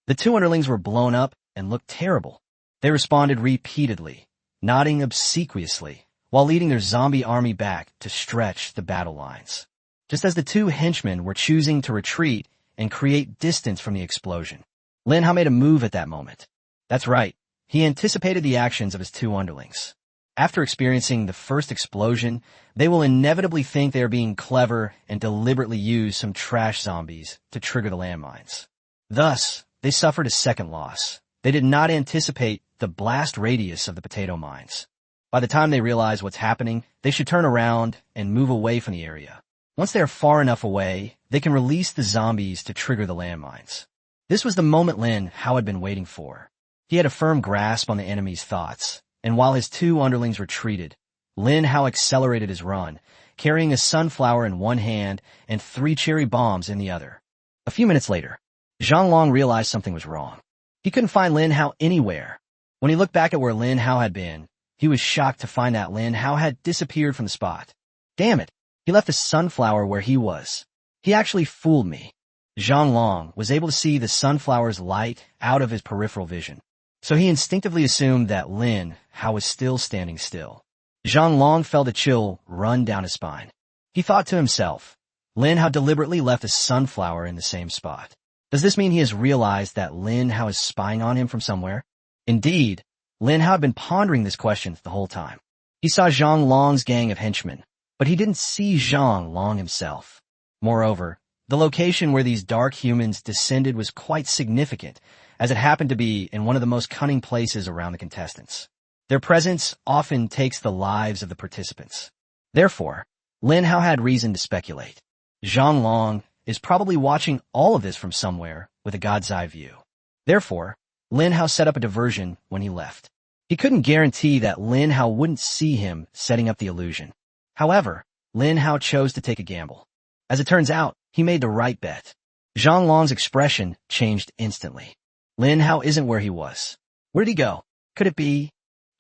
The two underlings were blown up and looked terrible. They responded repeatedly, nodding obsequiously, while leading their zombie army back to stretch the battle lines. Just as the two henchmen were choosing to retreat and create distance from the explosion, Lin Hao made a move at that moment. That's right, he anticipated the actions of his two underlings. After experiencing the first explosion, they will inevitably think they are being clever and deliberately use some trash zombies to trigger the landmines. Thus, they suffered a second loss. They did not anticipate the blast radius of the potato mines. By the time they realize what's happening, they should turn around and move away from the area. Once they are far enough away, they can release the zombies to trigger the landmines. This was the moment Lin Hao had been waiting for. He had a firm grasp on the enemy's thoughts, and while his two underlings retreated, Lin Hao accelerated his run, carrying a sunflower in one hand and 3 cherry bombs in the other. A few minutes later, Zhang Long realized something was wrong. He couldn't find Lin Hao anywhere. When he looked back at where Lin Hao had been, he was shocked to find that Lin Hao had disappeared from the spot. Damn it, he left the sunflower where he was. He actually fooled me. Zhang Long was able to see the sunflower's light out of his peripheral vision, so he instinctively assumed that Lin Hao was still standing still. Zhang Long felt a chill run down his spine. He thought to himself, Lin Hao deliberately left a sunflower in the same spot. Does this mean he has realized that Lin Hao is spying on him from somewhere? Indeed, Lin Hao had been pondering this question the whole time. He saw Zhang Long's gang of henchmen, but he didn't see Zhang Long himself. Moreover, the location where these dark humans descended was quite significant, as it happened to be in one of the most cunning places around the contestants. Their presence often takes the lives of the participants. Therefore, Lin Hao had reason to speculate. Zhang Long is probably watching all of this from somewhere with a god's eye view. Therefore, Lin Hao set up a diversion when he left. He couldn't guarantee that Lin Hao wouldn't see him setting up the illusion. However, Lin Hao chose to take a gamble. As it turns out, he made the right bet. Zhang Long's expression changed instantly. Lin Hao isn't where he was. Where did he go? Could it be?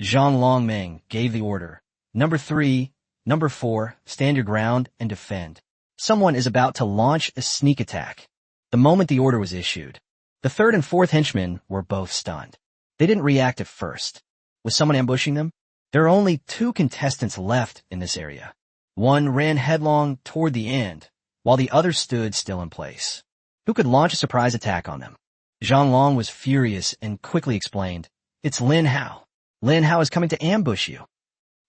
Zhang Longming gave the order. Number 3, number 4, stand your ground and defend. Someone is about to launch a sneak attack. The moment the order was issued, the 3rd and 4th henchmen were both stunned. They didn't react at first. Was someone ambushing them? There are only 2 contestants left in this area. One ran headlong toward the end, while the other stood still in place. Who could launch a surprise attack on them? Zhang Long was furious and quickly explained, "It's Lin Hao. Lin Hao is coming to ambush you."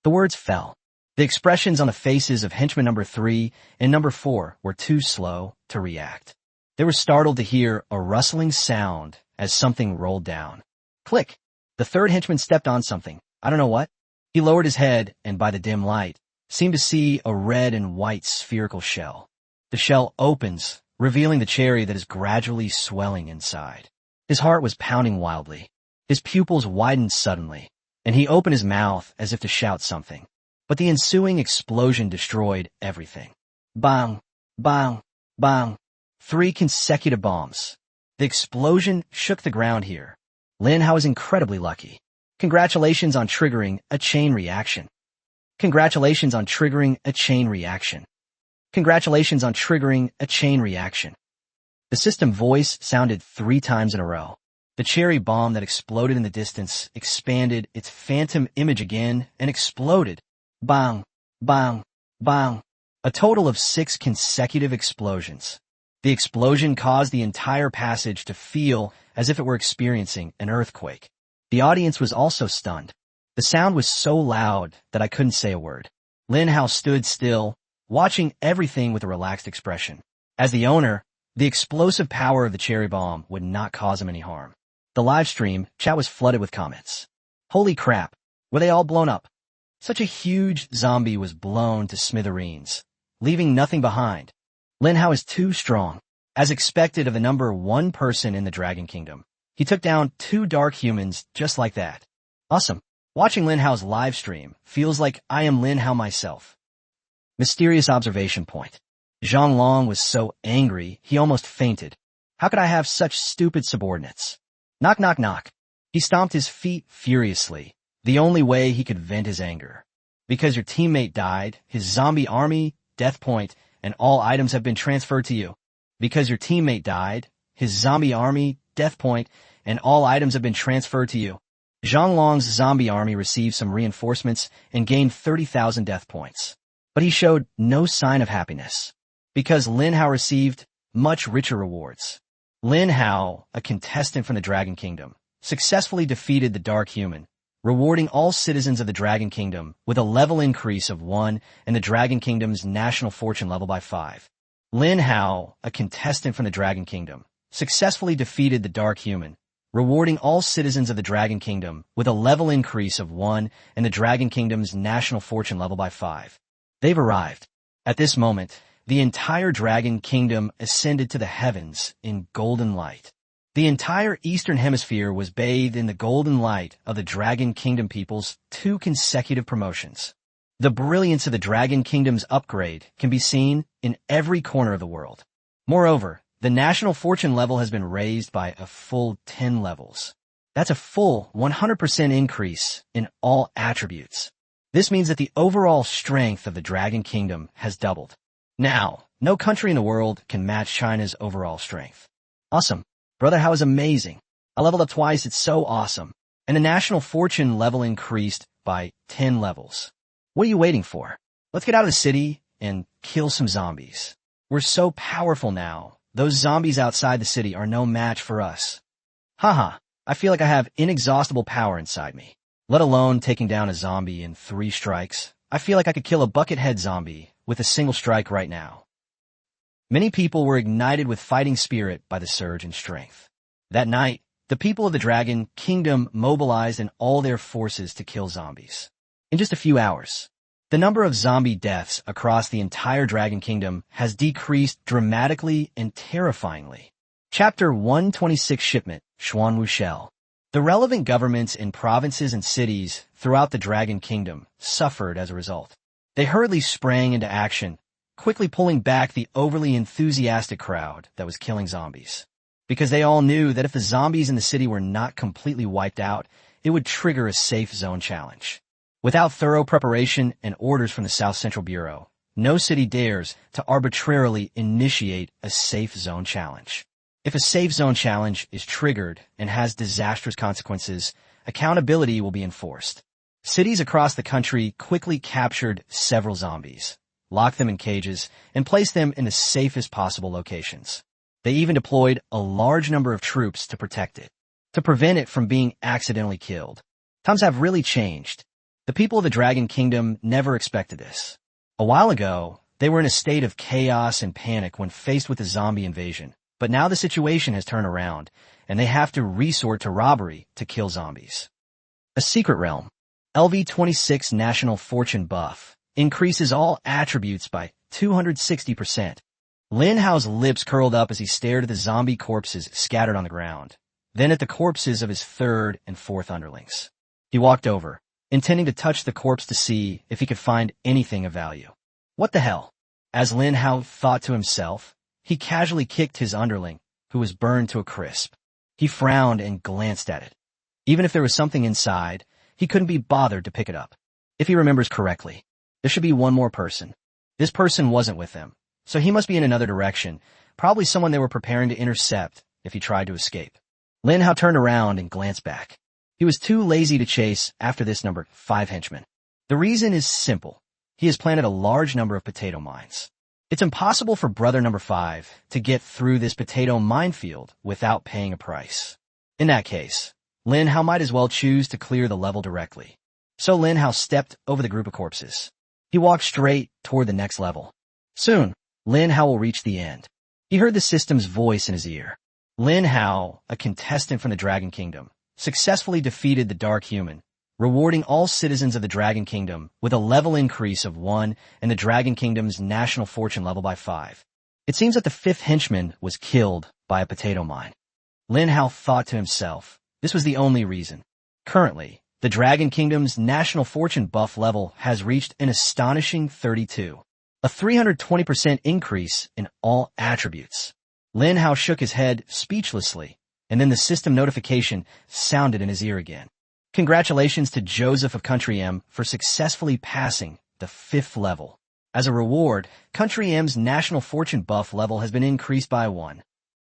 The words fell. The expressions on the faces of henchman number 3 and number 4 were too slow to react. They were startled to hear a rustling sound as something rolled down. Click! The 3rd henchman stepped on something. I don't know what. He lowered his head and by the dim light, seemed to see a red and white spherical shell. The shell opens, revealing the cherry that is gradually swelling inside. His heart was pounding wildly. His pupils widened suddenly, and he opened his mouth as if to shout something. But the ensuing explosion destroyed everything. Bang! Bang! Bang! 3 consecutive bombs. The explosion shook the ground here. Lin Hao is incredibly lucky. Congratulations on triggering a chain reaction. Congratulations on triggering a chain reaction. Congratulations on triggering a chain reaction. The system voice sounded 3 times in a row. The cherry bomb that exploded in the distance expanded its phantom image again and exploded. Bang! Bang! Bang! A total of 6 consecutive explosions. The explosion caused the entire passage to feel as if it were experiencing an earthquake. The audience was also stunned. The sound was so loud that I couldn't say a word. Lin Hao stood still, watching everything with a relaxed expression. As the owner, the explosive power of the cherry bomb would not cause him any harm. The live stream chat was flooded with comments. Holy crap, were they all blown up? Such a huge zombie was blown to smithereens, leaving nothing behind. Lin Hao is too strong. As expected of the number 1 person in the Dragon Kingdom, he took down 2 dark humans just like that. Awesome. Watching Lin Hao's live stream feels like I am Lin Hao myself. Mysterious observation point. Zhang Long was so angry he almost fainted. How could I have such stupid subordinates? Knock knock knock. He stomped his feet furiously, the only way he could vent his anger. Because your teammate died, his zombie army, death point, and all items have been transferred to you. Because your teammate died, his zombie army, death point, and all items have been transferred to you. Zhang Long's zombie army received some reinforcements and gained 30,000 death points. But he showed no sign of happiness. Because Lin Hao received much richer rewards. Lin Hao, a contestant from the Dragon Kingdom, successfully defeated the Dark Human, rewarding all citizens of the Dragon Kingdom with a level increase of 1 and the Dragon Kingdom's national fortune level by 5. Lin Hao, a contestant from the Dragon Kingdom, successfully defeated the Dark Human, rewarding all citizens of the Dragon Kingdom with a level increase of 1 and the Dragon Kingdom's national fortune level by 5. They've arrived. At this moment, the entire Dragon Kingdom ascended to the heavens in golden light. The entire Eastern Hemisphere was bathed in the golden light of the Dragon Kingdom people's 2 consecutive promotions. The brilliance of the Dragon Kingdom's upgrade can be seen in every corner of the world. Moreover, the national fortune level has been raised by a full 10 levels. That's a full 100% increase in all attributes. This means that the overall strength of the Dragon Kingdom has doubled. Now, no country in the world can match China's overall strength. Awesome. Brother Hao is amazing. I leveled up twice, it's so awesome. And the national fortune level increased by 10 levels. What are you waiting for? Let's get out of the city and kill some zombies. We're so powerful now. Those zombies outside the city are no match for us. Haha, I feel like I have inexhaustible power inside me. Let alone taking down a zombie in 3 strikes. I feel like I could kill a buckethead zombie with a single strike right now. Many people were ignited with fighting spirit by the surge in strength. That night, the people of the Dragon Kingdom mobilized in all their forces to kill zombies. In just a few hours, the number of zombie deaths across the entire Dragon Kingdom has decreased dramatically and terrifyingly. Chapter 126 Shipment, Xuanwu Shell. The relevant governments in provinces and cities throughout the Dragon Kingdom suffered as a result. They hurriedly sprang into action, quickly pulling back the overly enthusiastic crowd that was killing zombies. Because they all knew that if the zombies in the city were not completely wiped out, it would trigger a safe zone challenge. Without thorough preparation and orders from the South Central Bureau, no city dares to arbitrarily initiate a safe zone challenge. If a safe zone challenge is triggered and has disastrous consequences, accountability will be enforced. Cities across the country quickly captured several zombies, locked them in cages, and placed them in the safest possible locations. They even deployed a large number of troops to protect it, to prevent it from being accidentally killed. Times have really changed. The people of the Dragon Kingdom never expected this. A while ago, they were in a state of chaos and panic when faced with a zombie invasion. But now the situation has turned around, and they have to resort to robbery to kill zombies. A secret realm. LV26 National Fortune buff increases all attributes by 260%. Lin Hao's lips curled up as he stared at the zombie corpses scattered on the ground, then at the corpses of his third and fourth underlings. He walked over, intending to touch the corpse to see if he could find anything of value. What the hell? As Lin Hao thought to himself, he casually kicked his underling, who was burned to a crisp. He frowned and glanced at it. Even if there was something inside, he couldn't be bothered to pick it up. If he remembers correctly, there should be one more person. This person wasn't with them, so he must be in another direction, probably someone they were preparing to intercept if he tried to escape. Lin Hao turned around and glanced back. He was too lazy to chase after this number 5 henchman. The reason is simple. He has planted a large number of potato mines. It's impossible for brother number 5 to get through this potato minefield without paying a price. In that case, Lin Hao might as well choose to clear the level directly. So Lin Hao stepped over the group of corpses. He walked straight toward the next level. Soon, Lin Hao will reach the end. He heard the system's voice in his ear. Lin Hao, a contestant from the Dragon Kingdom, successfully defeated the Dark Human, rewarding all citizens of the Dragon Kingdom with a level increase of 1 and the Dragon Kingdom's national fortune level by 5. It seems that the 5th henchman was killed by a potato mine. Lin Hao thought to himself, this was the only reason. Currently, the Dragon Kingdom's national fortune buff level has reached an astonishing 32, a 320% increase in all attributes. Lin Hao shook his head speechlessly, and then the system notification sounded in his ear again. Congratulations to Joseph of Country M for successfully passing the 5th level. As a reward, Country M's national fortune buff level has been increased by 1.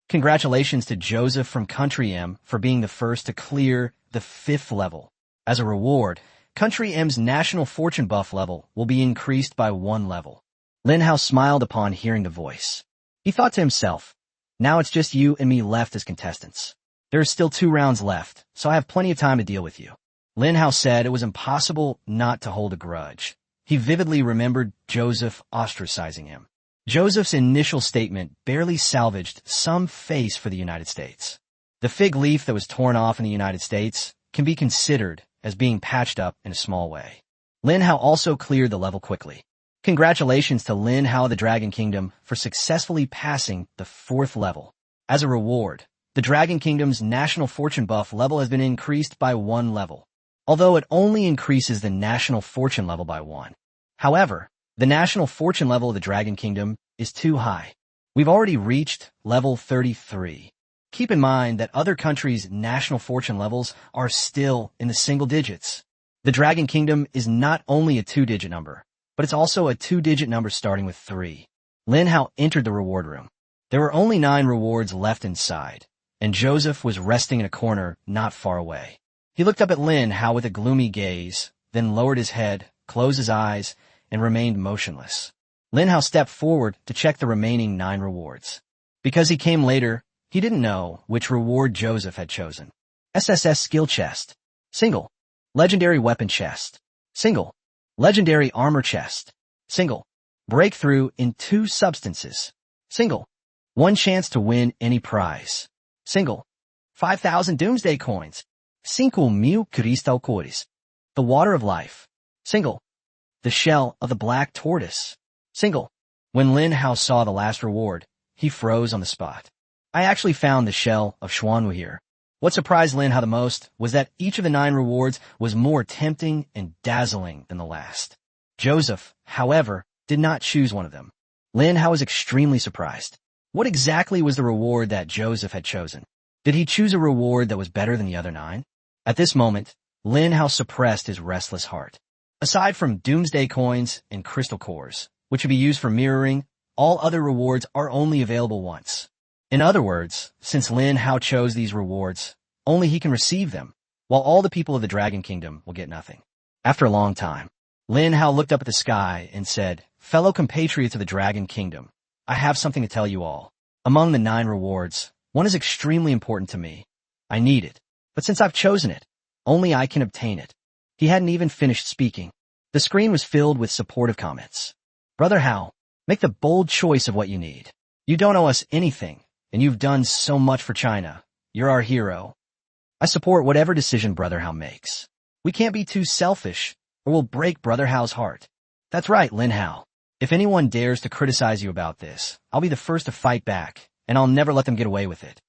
Congratulations to Joseph from Country M for being the first to clear the 5th level. As a reward, Country M's national fortune buff level will be increased by 1 level. Lin Hao smiled upon hearing the voice. He thought to himself, now it's just you and me left as contestants. There are still 2 rounds left, so I have plenty of time to deal with you. Lin Hao said it was impossible not to hold a grudge. He vividly remembered Joseph ostracizing him. Joseph's initial statement barely salvaged some face for the United States. The fig leaf that was torn off in the United States can be considered as being patched up in a small way. Lin Hao also cleared the level quickly. Congratulations to Lin Hao of the Dragon Kingdom for successfully passing the 4th level. As a reward, the Dragon Kingdom's national fortune buff level has been increased by 1 level, although it only increases the national fortune level by 1. However, the national fortune level of the Dragon Kingdom is too high. We've already reached level 33. Keep in mind that other countries' national fortune levels are still in the single digits. The Dragon Kingdom is not only a 2-digit number, but it's also a 2-digit number starting with 3. Lin Hao entered the reward room. There were only 9 rewards left inside, and Joseph was resting in a corner not far away. He looked up at Lin Hao with a gloomy gaze, then lowered his head, closed his eyes, and remained motionless. Lin Hao stepped forward to check the remaining 9 rewards. Because he came later, he didn't know which reward Joseph had chosen. SSS skill chest. Single. Legendary weapon chest. Single. Legendary armor chest. Single. Breakthrough in 2 substances. Single. 1 chance to win any prize. Single. 5,000 doomsday coins. 5,000 cristal cores. The water of life. Single. The shell of the black tortoise. Single. When Lin Hao saw the last reward, he froze on the spot. I actually found the shell of Xuanwu here. What surprised Lin Hao the most was that each of the 9 rewards was more tempting and dazzling than the last. Joseph, however, did not choose one of them. Lin Hao was extremely surprised. What exactly was the reward that Joseph had chosen? Did he choose a reward that was better than the other 9? At this moment, Lin Hao suppressed his restless heart. Aside from doomsday coins and crystal cores, which would be used for mirroring, all other rewards are only available once. In other words, since Lin Hao chose these rewards, only he can receive them, while all the people of the Dragon Kingdom will get nothing. After a long time, Lin Hao looked up at the sky and said, fellow compatriots of the Dragon Kingdom, I have something to tell you all. Among the 9 rewards, one is extremely important to me. I need it, but since I've chosen it, only I can obtain it. He hadn't even finished speaking. The screen was filled with supportive comments. Brother Hao, make the bold choice of what you need. You don't owe us anything, and you've done so much for China. You're our hero. I support whatever decision Brother Hao makes. We can't be too selfish, or we'll break Brother Hao's heart. That's right, Lin Hao. If anyone dares to criticize you about this, I'll be the first to fight back, and I'll never let them get away with it.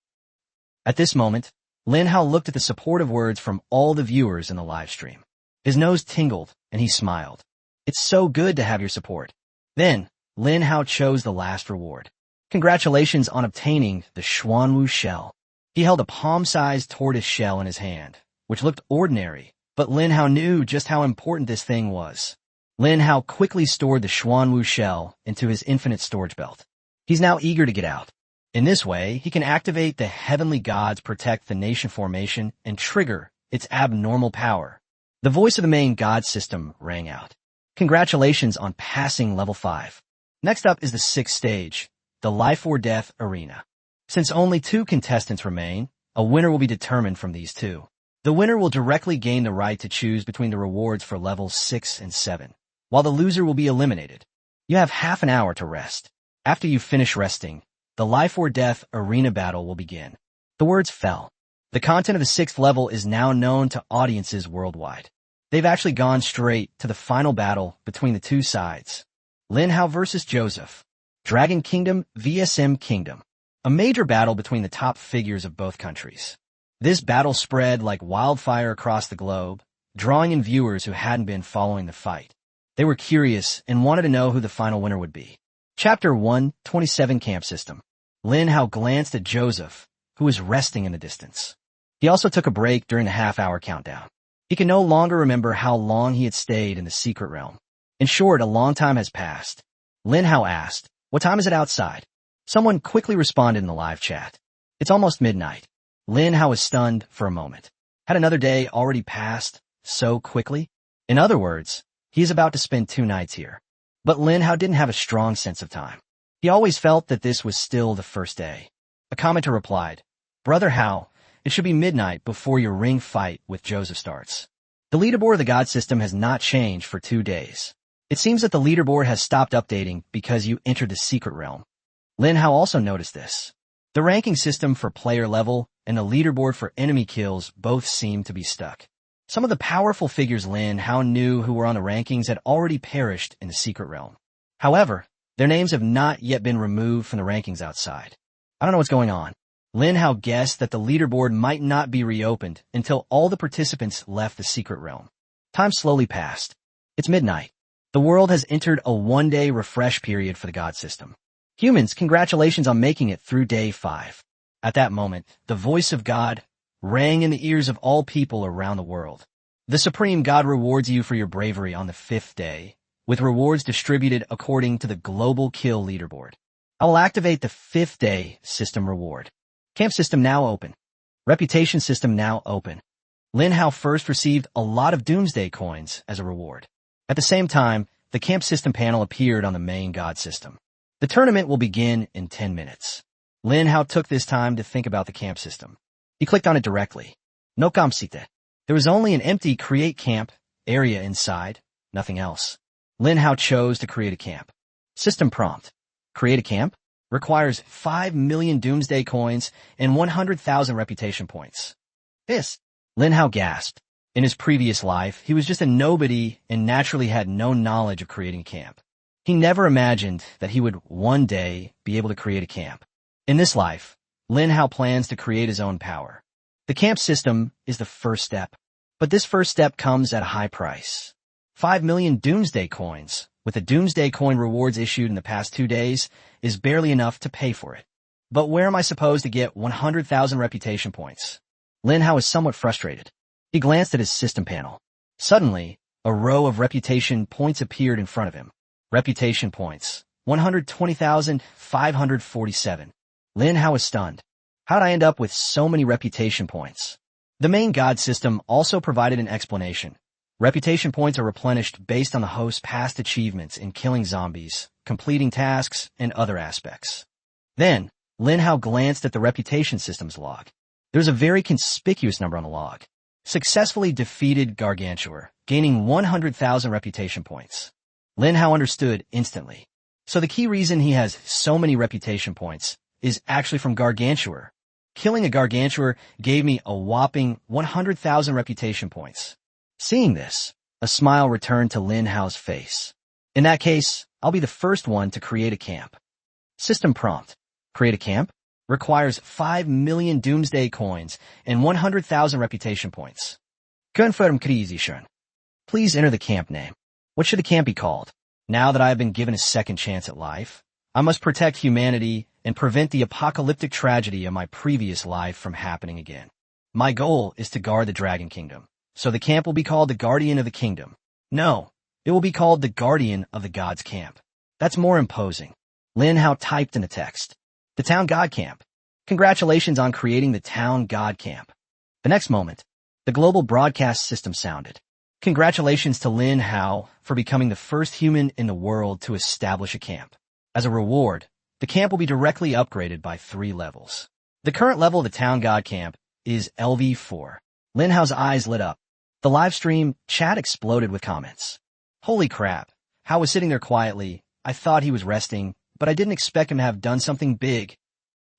At this moment, Lin Hao looked at the supportive words from all the viewers in the live stream. His nose tingled, and he smiled. It's so good to have your support. Then, Lin Hao chose the last reward. Congratulations on obtaining the Xuanwu shell. He held a palm-sized tortoise shell in his hand, which looked ordinary, but Lin Hao knew just how important this thing was. Lin Hao quickly stored the Xuanwu shell into his infinite storage belt. He's now eager to get out. In this way, he can activate the heavenly gods protect the nation formation and trigger its abnormal power. The voice of the main god system rang out. Congratulations on passing level 5. Next up is the 6th stage, the life or death arena. Since only 2 contestants remain, a winner will be determined from these 2. The winner will directly gain the right to choose between the rewards for levels 6 and 7, while the loser will be eliminated. You have half an hour to rest. After you finish resting, the life or death arena battle will begin. The words fell. The content of the 6th level is now known to audiences worldwide. They've actually gone straight to the final battle between the 2 sides. Lin Hao versus Joseph. Dragon Kingdom vs M Kingdom. A major battle between the top figures of both countries. This battle spread like wildfire across the globe, drawing in viewers who hadn't been following the fight. They were curious and wanted to know who the final winner would be. Chapter 1, 27 Camp System. Lin Hao glanced at Joseph, who was resting in the distance. He also took a break during the half-hour countdown. He could no longer remember how long he had stayed in the secret realm. In short, a long time has passed. Lin Hao asked, "What time is it outside?" Someone quickly responded in the live chat. "It's almost midnight." Lin Hao was stunned for a moment. Had another day already passed so quickly? In other words, he is about to spend 2 nights here. But Lin Hao didn't have a strong sense of time. He always felt that this was still the first day. A commenter replied, "Brother Hao, it should be midnight before your ring fight with Joseph starts." The leaderboard of the god system has not changed for 2 days. It seems that the leaderboard has stopped updating because you entered the secret realm. Lin Hao also noticed this. The ranking system for player level and the leaderboard for enemy kills both seem to be stuck. Some of the powerful figures Lin Hao knew who were on the rankings had already perished in the secret realm. However, their names have not yet been removed from the rankings outside. I don't know what's going on. Lin Hao guessed that the leaderboard might not be reopened until all the participants left the secret realm. Time slowly passed. It's midnight. The world has entered a 1-day refresh period for the god system. Humans, congratulations on making it through day 5. At that moment, the voice of God rang in the ears of all people around the world. The Supreme God rewards you for your bravery on the 5th day, with rewards distributed according to the global kill leaderboard. I will activate the 5th day system reward. Camp system now open. Reputation system now open. Lin Hao first received a lot of Doomsday coins as a reward. At the same time, the camp system panel appeared on the main god system. The tournament will begin in 10 minutes. Lin Hao took this time to think about the camp system. He clicked on it directly. No campsite. There was only an empty create camp area inside, nothing else. Lin Hao chose to create a camp. System prompt. Create a camp? Requires 5 million Doomsday coins and 100,000 reputation points. This. Lin Hao gasped. In his previous life, he was just a nobody and naturally had no knowledge of creating a camp. He never imagined that he would one day be able to create a camp. In this life, Lin Hao plans to create his own power. The camp system is the first step, but this first step comes at a high price. 5 million Doomsday coins, with the Doomsday coin rewards issued in the past 2 days, is barely enough to pay for it. But where am I supposed to get 100,000 reputation points? Lin Hao is somewhat frustrated. He glanced at his system panel. Suddenly, a row of reputation points appeared in front of him. Reputation points, 120,547. Lin Hao is stunned. How'd I end up with so many reputation points? The main god system also provided an explanation. Reputation points are replenished based on the host's past achievements in killing zombies, completing tasks, and other aspects. Then, Lin Hao glanced at the reputation system's log. There's a very conspicuous number on the log. Successfully defeated Gargantua, gaining 100,000 reputation points. Lin Hao understood instantly. So the key reason he has so many reputation points is actually from Gargantua. Killing a Gargantua gave me a whopping 100,000 reputation points. Seeing this, a smile returned to Lin Hao's face. In that case, I'll be the first one to create a camp. System prompt. Create a camp? Requires 5 million doomsday coins and 100,000 reputation points. Confirm Kriegsichern. Please enter the camp name. What should the camp be called? Now that I have been given a second chance at life, I must protect humanity and prevent the apocalyptic tragedy of my previous life from happening again. My goal is to guard the Dragon Kingdom, so the camp will be called the Guardian of the Kingdom. No, it will be called the Guardian of the Gods Camp. That's more imposing. Lin Hao typed in the text. The Town God Camp. Congratulations on creating the Town God Camp. The next moment, the global broadcast system sounded. Congratulations to Lin Hao for becoming the first human in the world to establish a camp. As a reward, the camp will be directly upgraded by 3 levels. The current level of the Town God Camp is LV4. Lin Hao's eyes lit up. The live stream chat exploded with comments. Holy crap. Hao was sitting there quietly. I thought he was resting, but I didn't expect him to have done something big.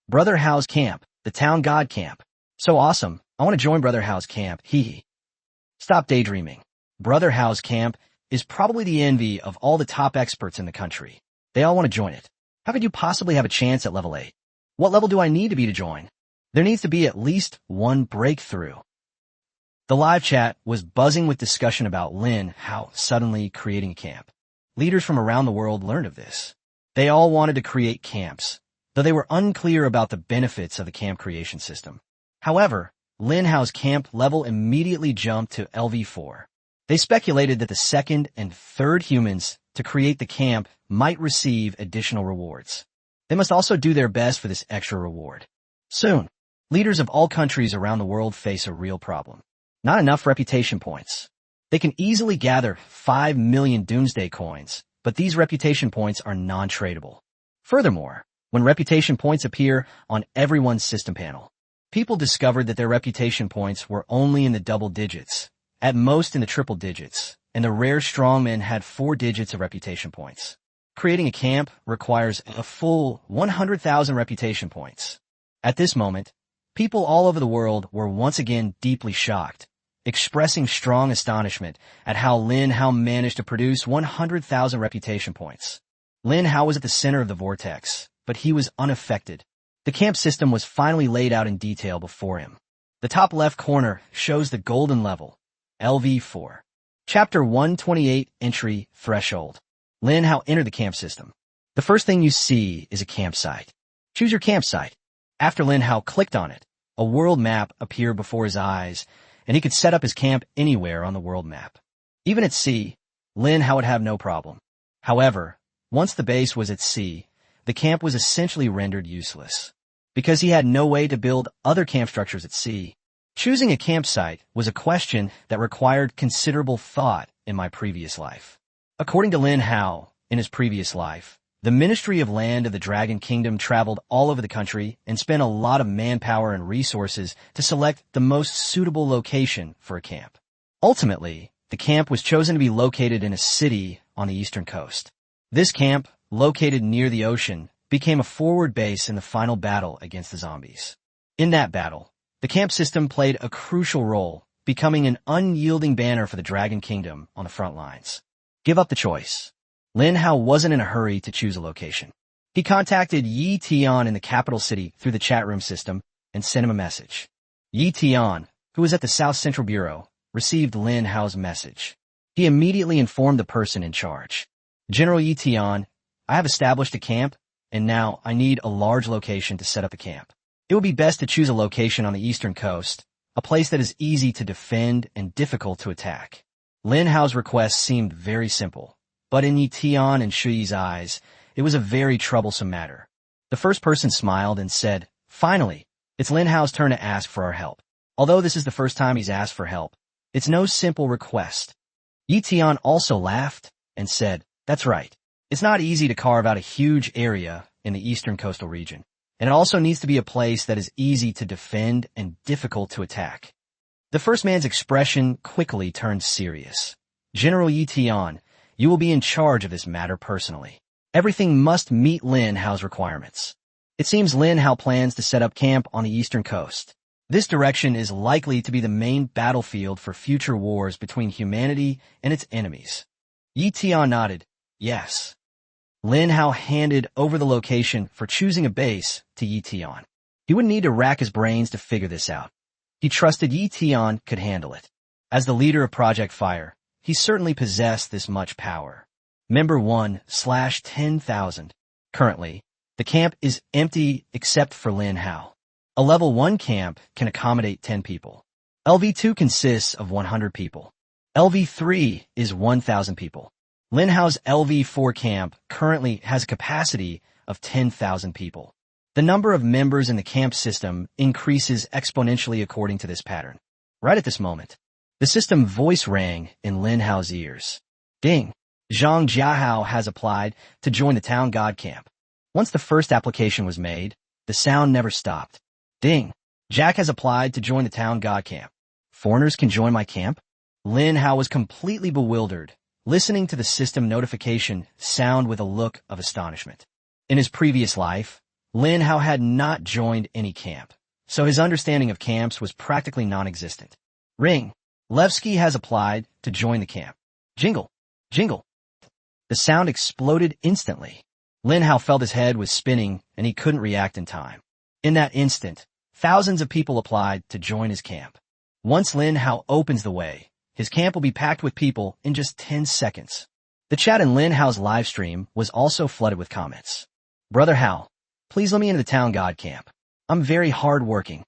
Brother Hao's camp, the Town God Camp. So awesome. I want to join Brother Hao's camp. Hee hee. Stop daydreaming. Brother Hao's camp is probably the envy of all the top experts in the country. They all want to join it. How could you possibly have a chance at level 8? What level do I need to be to join? There needs to be at least one breakthrough. The live chat was buzzing with discussion about Lin Hao suddenly creating a camp. Leaders from around the world learned of this. They all wanted to create camps, though they were unclear about the benefits of the camp creation system. However, Lin Hao's camp level immediately jumped to LV4. They speculated that the second and third humans to create the camp might receive additional rewards. They must also do their best for this extra reward. Soon, leaders of all countries around the world face a real problem. Not enough reputation points. They can easily gather 5 million doomsday coins, but these reputation points are non-tradable. Furthermore, when reputation points appear on everyone's system panel, people discovered that their reputation points were only in the double digits, at most in the triple digits, and the rare strongmen had 4 digits of reputation points. Creating a camp requires a full 100,000 reputation points. At this moment, people all over the world were once again deeply shocked, expressing strong astonishment at how Lin Hao managed to produce 100,000 reputation points. Lin Hao was at the center of the vortex, but he was unaffected. The camp system was finally laid out in detail before him. The top left corner shows the golden level, LV4. Chapter 128, Entry, Threshold. Lin Hao entered the camp system. The first thing you see is a campsite. Choose your campsite. After Lin Hao clicked on it, a world map appeared before his eyes, and he could set up his camp anywhere on the world map. Even at sea, Lin Hao would have no problem. However, once the base was at sea, the camp was essentially rendered useless, because he had no way to build other camp structures at sea. Choosing a campsite was a question that required considerable thought in my previous life. According to Lin Hao, in his previous life, the Ministry of Land of the Dragon Kingdom traveled all over the country and spent a lot of manpower and resources to select the most suitable location for a camp. Ultimately, the camp was chosen to be located in a city on the eastern coast. This camp, located near the ocean, became a forward base in the final battle against the zombies. In that battle, the camp system played a crucial role, becoming an unyielding banner for the Dragon Kingdom on the front lines. Give up the choice. Lin Hao wasn't in a hurry to choose a location. He contacted Yi Tian in the capital city through the chat room system and sent him a message. Yi Tian, who was at the South Central Bureau, received Lin Hao's message. He immediately informed the person in charge. General Yi Tian, I have established a camp, and now I need a large location to set up a camp. It would be best to choose a location on the eastern coast, a place that is easy to defend and difficult to attack. Lin Hao's request seemed very simple, but in Yi Tian and Shuyi's eyes, it was a very troublesome matter. The first person smiled and said, Finally, it's Lin Hao's turn to ask for our help. Although this is the first time he's asked for help, it's no simple request. Yi Tian also laughed and said, That's right. It's not easy to carve out a huge area in the eastern coastal region, and it also needs to be a place that is easy to defend and difficult to attack. The first man's expression quickly turned serious. General Yi Tian, you will be in charge of this matter personally. Everything must meet Lin Hao's requirements. It seems Lin Hao plans to set up camp on the eastern coast. This direction is likely to be the main battlefield for future wars between humanity and its enemies. Yi Tian nodded. Yes. Lin Hao handed over the location for choosing a base to Yi Tian. He wouldn't need to rack his brains to figure this out. He trusted Yi Tian could handle it. As the leader of Project Fire, he certainly possessed this much power. Member 1/10,000. Currently, the camp is empty except for Lin Hao. A level 1 camp can accommodate 10 people. LV2 consists of 100 people. LV3 is 1,000 people. Lin Hao's LV4 camp currently has a capacity of 10,000 people. The number of members in the camp system increases exponentially according to this pattern. Right at this moment, the system voice rang in Lin Hao's ears. Ding! Zhang Jiahao has applied to join the town god camp. Once the first application was made, the sound never stopped. Ding! Jack has applied to join the town god camp. Foreigners can join my camp? Lin Hao was completely bewildered, listening to the system notification sound with a look of astonishment. In his previous life, Lin Hao had not joined any camp, so his understanding of camps was practically non-existent. Ring! Levski has applied to join the camp. Jingle! Jingle! The sound exploded instantly. Lin Hao felt his head was spinning and he couldn't react in time. In that instant, thousands of people applied to join his camp. Once Lin Hao opens the way, his camp will be packed with people in just 10 seconds. The chat in Lin Hao's live stream was also flooded with comments. Brother Hao, please let me into the town god camp. I'm very hard-working.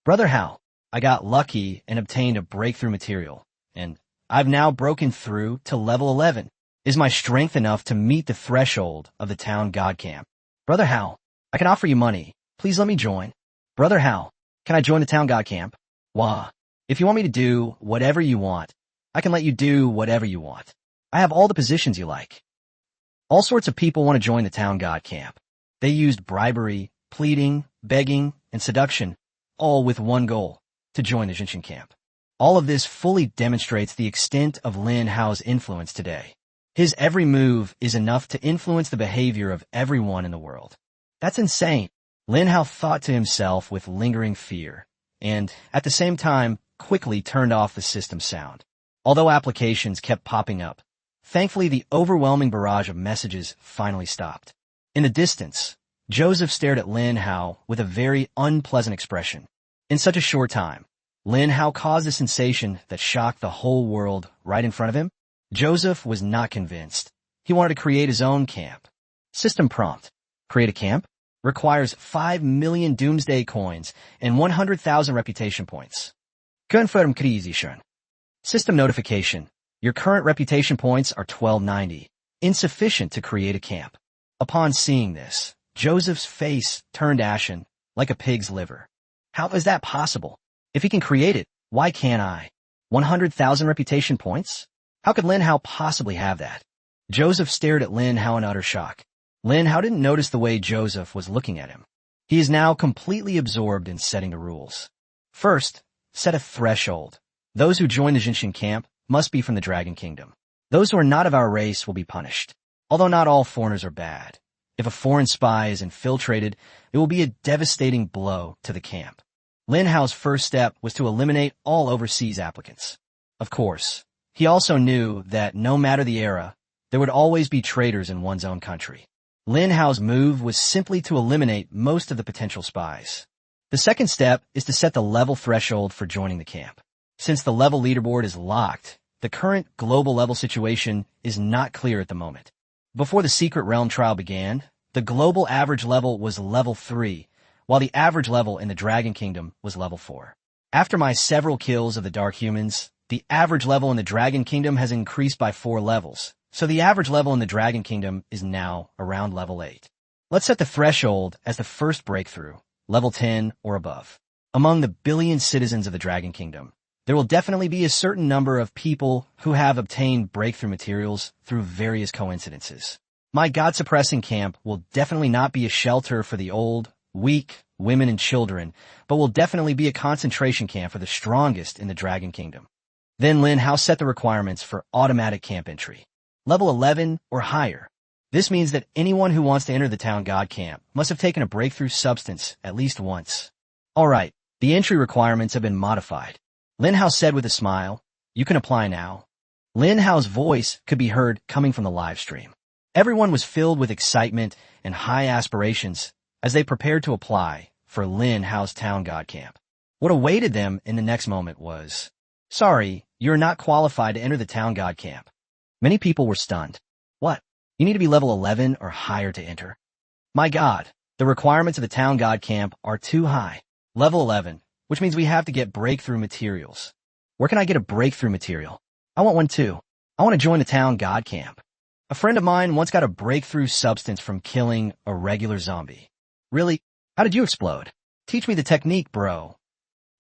Brother Hao, I got lucky and obtained a breakthrough material, and I've now broken through to level 11. Is my strength enough to meet the threshold of the town god camp? Brother Hao, I can offer you money. Please let me join. Brother Hao, can I join the town god camp? Wah. If you want me to do whatever you want, I can let you do whatever you want. I have all the positions you like. All sorts of people want to join the town god camp. They used bribery, pleading, begging, and seduction, all with one goal, to join the Jinshin camp. All of this fully demonstrates the extent of Lin Hao's influence today. His every move is enough to influence the behavior of everyone in the world. That's insane. Lin Hao thought to himself with lingering fear, and, at the same time, quickly turned off the system sound. Although applications kept popping up, thankfully the overwhelming barrage of messages finally stopped. In the distance, Joseph stared at Lin Hao with a very unpleasant expression. In such a short time, Lin Hao caused a sensation that shocked the whole world right in front of him. Joseph was not convinced. He wanted to create his own camp. System prompt. Create a camp? Requires 5 million doomsday coins and 100,000 reputation points. Confirm creation. System notification. Your current reputation points are 1290. Insufficient to create a camp. Upon seeing this, Joseph's face turned ashen, like a pig's liver. How is that possible? If he can create it, why can't I? 100,000 reputation points? How could Lin Hao possibly have that? Joseph stared at Lin Hao in utter shock. Lin Hao didn't notice the way Joseph was looking at him. He is now completely absorbed in setting the rules. First, set a threshold. Those who join the Jinshin camp must be from the Dragon Kingdom. Those who are not of our race will be punished. Although not all foreigners are bad. If a foreign spy is infiltrated, it will be a devastating blow to the camp. Lin Hao's first step was to eliminate all overseas applicants. Of course, he also knew that no matter the era, there would always be traitors in one's own country. Lin Hao's move was simply to eliminate most of the potential spies. The second step is to set the level threshold for joining the camp. Since the level leaderboard is locked, the current global level situation is not clear at the moment. Before the Secret Realm trial began, the global average level was level 3, while the average level in the Dragon Kingdom was level 4. After my several kills of the Dark Humans, the average level in the Dragon Kingdom has increased by 4 levels, so the average level in the Dragon Kingdom is now around level 8. Let's set the threshold as the first breakthrough, level 10 or above. Among the billion citizens of the Dragon Kingdom, there will definitely be a certain number of people who have obtained breakthrough materials through various coincidences. My God-suppressing camp will definitely not be a shelter for the old, weak, women and children, but will definitely be a concentration camp for the strongest in the Dragon Kingdom. Then Lin Hao set the requirements for automatic camp entry. Level 11 or higher. This means that anyone who wants to enter the town god camp must have taken a breakthrough substance at least once. Alright, the entry requirements have been modified. Lin Hao said with a smile, you can apply now. Lin Hao's voice could be heard coming from the live stream. Everyone was filled with excitement and high aspirations as they prepared to apply for Lin Hao's town god camp. What awaited them in the next moment was, "Sorry, you're not qualified to enter the town god camp." Many people were stunned. What? You need to be level 11 or higher to enter? My god, the requirements of the town god camp are too high. Level 11, which means we have to get breakthrough materials. Where can I get a breakthrough material? I want one too. I want to join the town god camp. A friend of mine once got a breakthrough substance from killing a regular zombie. Really? How did you explode? Teach me the technique, bro.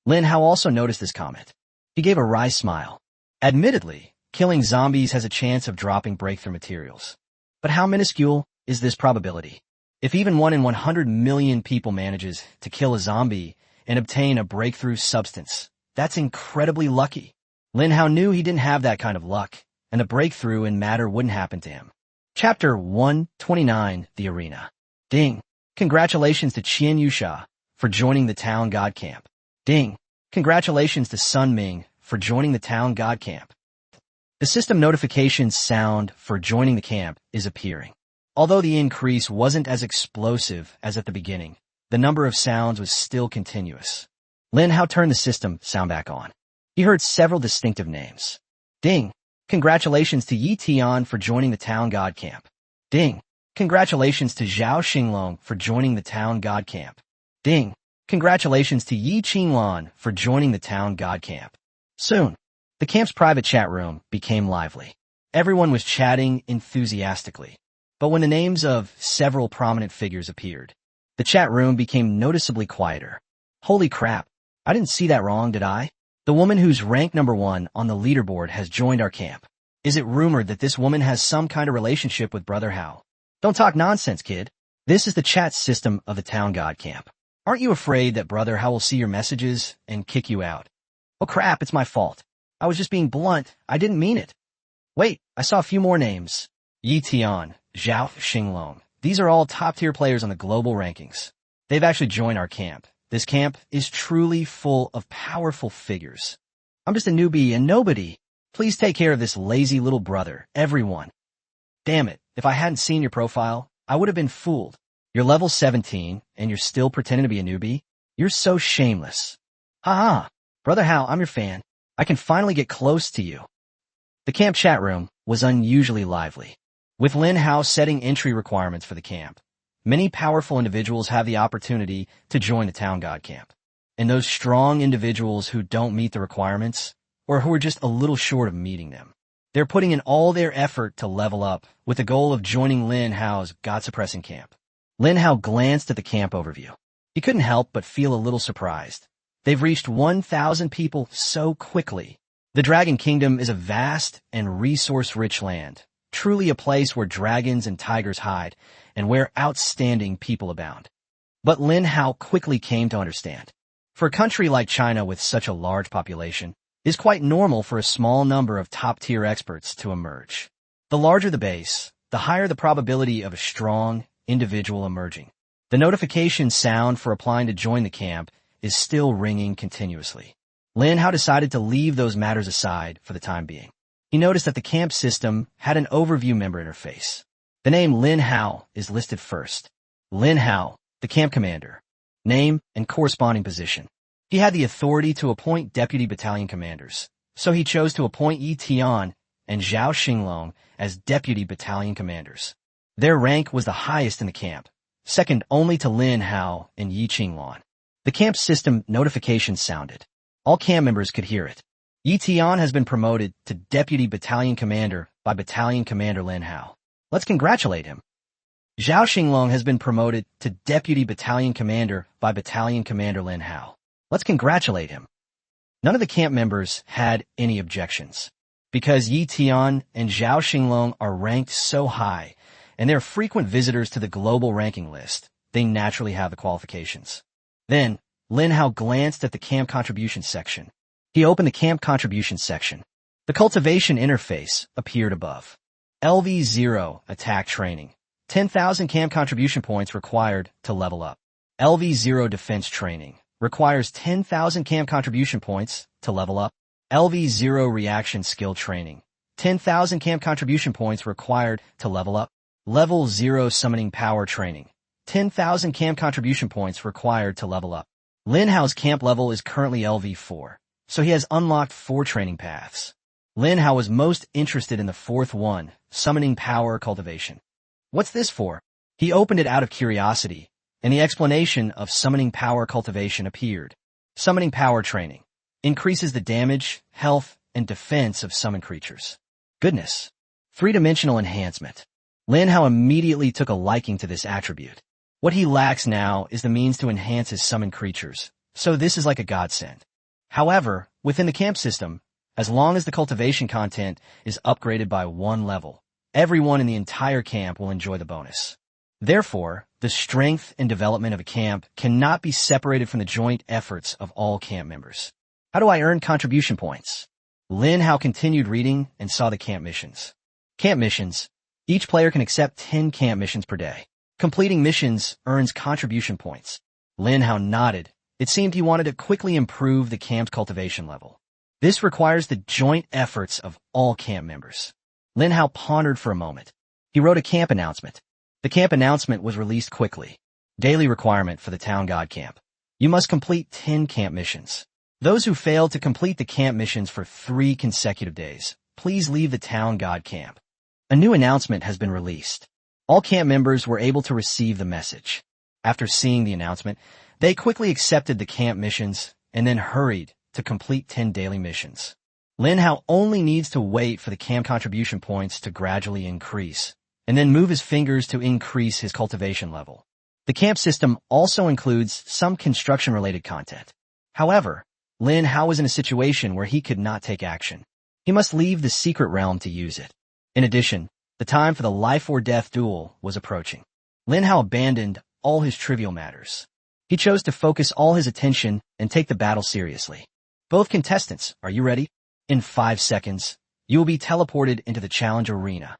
Lin Hao also noticed this comment. He gave a wry smile. Admittedly, killing zombies has a chance of dropping breakthrough materials. But how minuscule is this probability? If even 1 in 100 million people manages to kill a zombie and obtain a breakthrough substance, that's incredibly lucky. Lin Hao knew he didn't have that kind of luck, and the breakthrough in matter wouldn't happen to him. Chapter 129, The Arena. Ding. Congratulations to Qian Yusha for joining the town god camp. Ding. Congratulations to Sun Ming for joining the town god camp. The system notification sound for joining the camp is appearing. Although the increase wasn't as explosive as at the beginning, the number of sounds was still continuous. Lin Hao turned the system sound back on. He heard several distinctive names. Ding. Congratulations to Yi Tian for joining the town god camp. Ding. Congratulations to Zhao Xinglong for joining the town god camp. Ding. Congratulations to Yi Qinglan for joining the town god camp. Soon, the camp's private chat room became lively. Everyone was chatting enthusiastically. But when the names of several prominent figures appeared, the chat room became noticeably quieter. Holy crap, I didn't see that wrong, did I? The woman who's ranked number 1 on the leaderboard has joined our camp. Is it rumored that this woman has some kind of relationship with Brother Hao? Don't talk nonsense, kid. This is the chat system of the town god camp. Aren't you afraid that Brother Hao will see your messages and kick you out? Oh crap, it's my fault. I was just being blunt. I didn't mean it. Wait, I saw a few more names. Yi Tian, Zhao Xinglong. These are all top-tier players on the global rankings. They've actually joined our camp. This camp is truly full of powerful figures. I'm just a newbie and nobody. Please take care of this lazy little brother, everyone. Damn it, if I hadn't seen your profile, I would have been fooled. You're level 17, and you're still pretending to be a newbie? You're so shameless. Haha, Brother Hao, I'm your fan. I can finally get close to you. The camp chat room was unusually lively. With Lin Hao setting entry requirements for the camp, many powerful individuals have the opportunity to join the town god camp. And those strong individuals who don't meet the requirements, or who are just a little short of meeting them, they're putting in all their effort to level up with the goal of joining Lin Hao's god-suppressing camp. Lin Hao glanced at the camp overview. He couldn't help but feel a little surprised. They've reached 1,000 people so quickly. The Dragon Kingdom is a vast and resource-rich land, truly a place where dragons and tigers hide, and where outstanding people abound. But Lin Hao quickly came to understand. For a country like China with such a large population, it is quite normal for a small number of top-tier experts to emerge. The larger the base, the higher the probability of a strong individual emerging. The notification sound for applying to join the camp is still ringing continuously. Lin Hao decided to leave those matters aside for the time being. He noticed that the camp system had an overview member interface. The name Lin Hao is listed first. Lin Hao, the camp commander. Name and corresponding position. He had the authority to appoint deputy battalion commanders, so he chose to appoint Yi Tian and Zhao Xinglong as deputy battalion commanders. Their rank was the highest in the camp, second only to Lin Hao and Yi Qinglan. The camp system notification sounded. All camp members could hear it. Yi Tian has been promoted to deputy battalion commander by battalion commander Lin Hao. Let's congratulate him. Zhao Xinglong has been promoted to deputy battalion commander by battalion commander Lin Hao. Let's congratulate him. None of the camp members had any objections. Because Yi Tian and Zhao Xinglong are ranked so high, and they're frequent visitors to the global ranking list, they naturally have the qualifications. Then, Lin Hao glanced at the camp contribution section. He opened the camp contribution section. The cultivation interface appeared above. LV0 attack training. 10,000 camp contribution points required to level up. LV0 defense training. Requires 10,000 camp contribution points to level up. LV0 reaction skill training. 10,000 camp contribution points required to level up. Level 0 summoning power training. 10,000 camp contribution points required to level up. Lin Hao's camp level is currently LV4, so he has unlocked 4 training paths. Lin Hao was most interested in the 4th one, summoning power cultivation. What's this for? He opened it out of curiosity, and the explanation of summoning power cultivation appeared. Summoning power training increases the damage, health, and defense of summoned creatures. Goodness. 3-dimensional enhancement. Lin Hao immediately took a liking to this attribute. What he lacks now is the means to enhance his summoned creatures, so this is like a godsend. However, within the camp system, as long as the cultivation content is upgraded by 1 level, everyone in the entire camp will enjoy the bonus. Therefore, the strength and development of a camp cannot be separated from the joint efforts of all camp members. How do I earn contribution points? Lin Hao continued reading and saw the camp missions. Camp missions. Each player can accept 10 camp missions per day. Completing missions earns contribution points. Lin Hao nodded. It seemed he wanted to quickly improve the camp's cultivation level. This requires the joint efforts of all camp members. Lin Hao pondered for a moment. He wrote a camp announcement. The camp announcement was released quickly. Daily requirement for the town god camp. You must complete 10 camp missions. Those who fail to complete the camp missions for 3 consecutive days, please leave the town god camp. A new announcement has been released. All camp members were able to receive the message. After seeing the announcement, they quickly accepted the camp missions and then hurried to complete 10 daily missions. Lin Hao only needs to wait for the camp contribution points to gradually increase, and then move his fingers to increase his cultivation level. The camp system also includes some construction-related content. However, Lin Hao was in a situation where he could not take action. He must leave the secret realm to use it. In addition, the time for the life-or-death duel was approaching. Lin Hao abandoned all his trivial matters. He chose to focus all his attention and take the battle seriously. Both contestants, are you ready? In 5 seconds, you will be teleported into the challenge arena.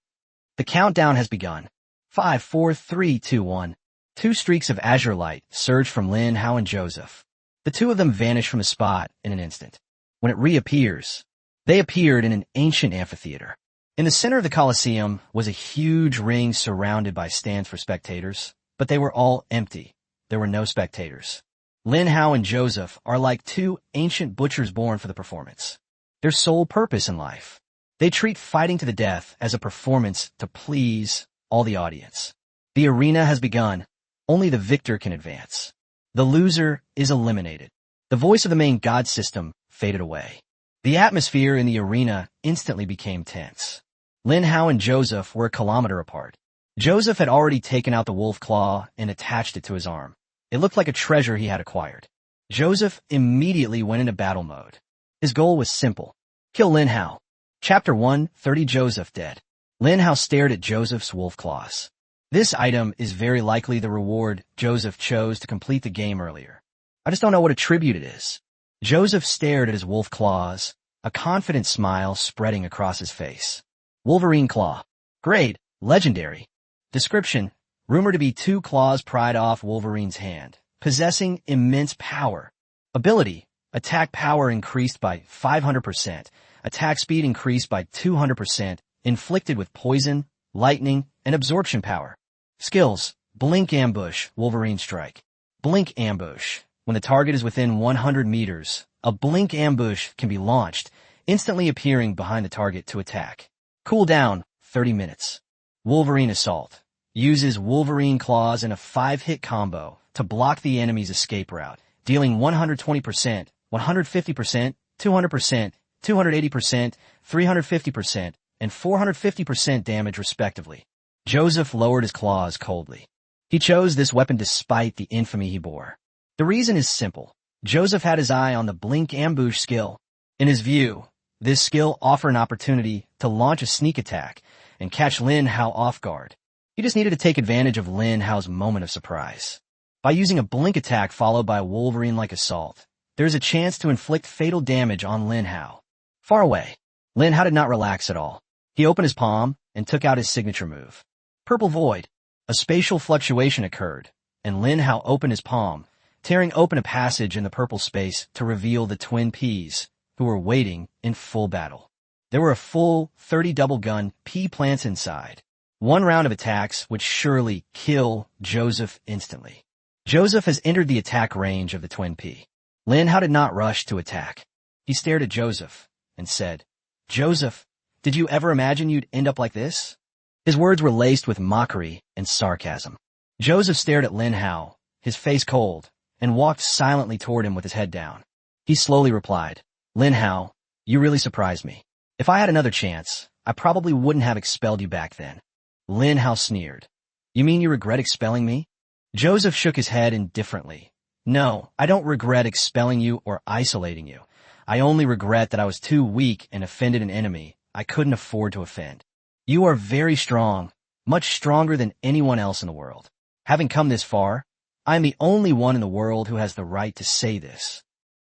The countdown has begun. 5, 4, 3, 2, 1. 2 streaks of azure light surged from Lin Hao and Joseph. The 2 of them vanished from the spot in an instant. When it reappears, they appeared in an ancient amphitheater. In the center of the Colosseum was a huge ring surrounded by stands for spectators, but they were all empty. There were no spectators. Lin Hao and Joseph are like 2 ancient butchers born for the performance. Their sole purpose in life. They treat fighting to the death as a performance to please all the audience. The arena has begun. Only the victor can advance. The loser is eliminated. The voice of the main god system faded away. The atmosphere in the arena instantly became tense. Lin Hao and Joseph were a kilometer apart. Joseph had already taken out the wolf claw and attached it to his arm. It looked like a treasure he had acquired. Joseph immediately went into battle mode. His goal was simple. Kill Lin Hao. Chapter 1, 30 Joseph dead. Lin Hao stared at Joseph's wolf claws. This item is very likely the reward Joseph chose to complete the game earlier. I just don't know what attribute it is. Joseph stared at his wolf claws, a confident smile spreading across his face. Wolverine claw. Grade, legendary. Description, rumored to be 2 claws pried off Wolverine's hand, possessing immense power. Ability, attack power increased by 500%, attack speed increased by 200%, inflicted with poison, lightning, and absorption power. Skills, blink ambush, Wolverine strike. Blink ambush. When the target is within 100 meters, a blink ambush can be launched, instantly appearing behind the target to attack. Cooldown, 30 minutes. Wolverine assault. Uses Wolverine claws in a 5-hit combo to block the enemy's escape route, dealing 120%, 150%, 200%, 280%, 350%, and 450% damage respectively. Joseph lowered his claws coldly. He chose this weapon despite the infamy he bore. The reason is simple. Joseph had his eye on the blink ambush skill. In his view, this skill offered an opportunity to launch a sneak attack and catch Lin Hao off guard. He just needed to take advantage of Lin Hao's moment of surprise. By using a blink attack followed by a Wolverine-like assault, there is a chance to inflict fatal damage on Lin Hao. Far away, Lin Hao did not relax at all. He opened his palm and took out his signature move. Purple Void. A spatial fluctuation occurred, and Lin Hao opened his palm, tearing open a passage in the purple space to reveal the twin peas, who were waiting in full battle. There were a full 30 double-gun pea plants inside. One round of attacks would surely kill Joseph instantly. Joseph has entered the attack range of the Twin P. Lin Hao did not rush to attack. He stared at Joseph and said, "Joseph, did you ever imagine you'd end up like this?" His words were laced with mockery and sarcasm. Joseph stared at Lin Hao, his face cold, and walked silently toward him with his head down. He slowly replied, "Lin Hao, you really surprised me. If I had another chance, I probably wouldn't have expelled you back then." Lin Hao sneered. "You mean you regret expelling me?" Joseph shook his head indifferently. "No, I don't regret expelling you or isolating you. I only regret that I was too weak and offended an enemy I couldn't afford to offend. You are very strong, much stronger than anyone else in the world. Having come this far, I am the only one in the world who has the right to say this."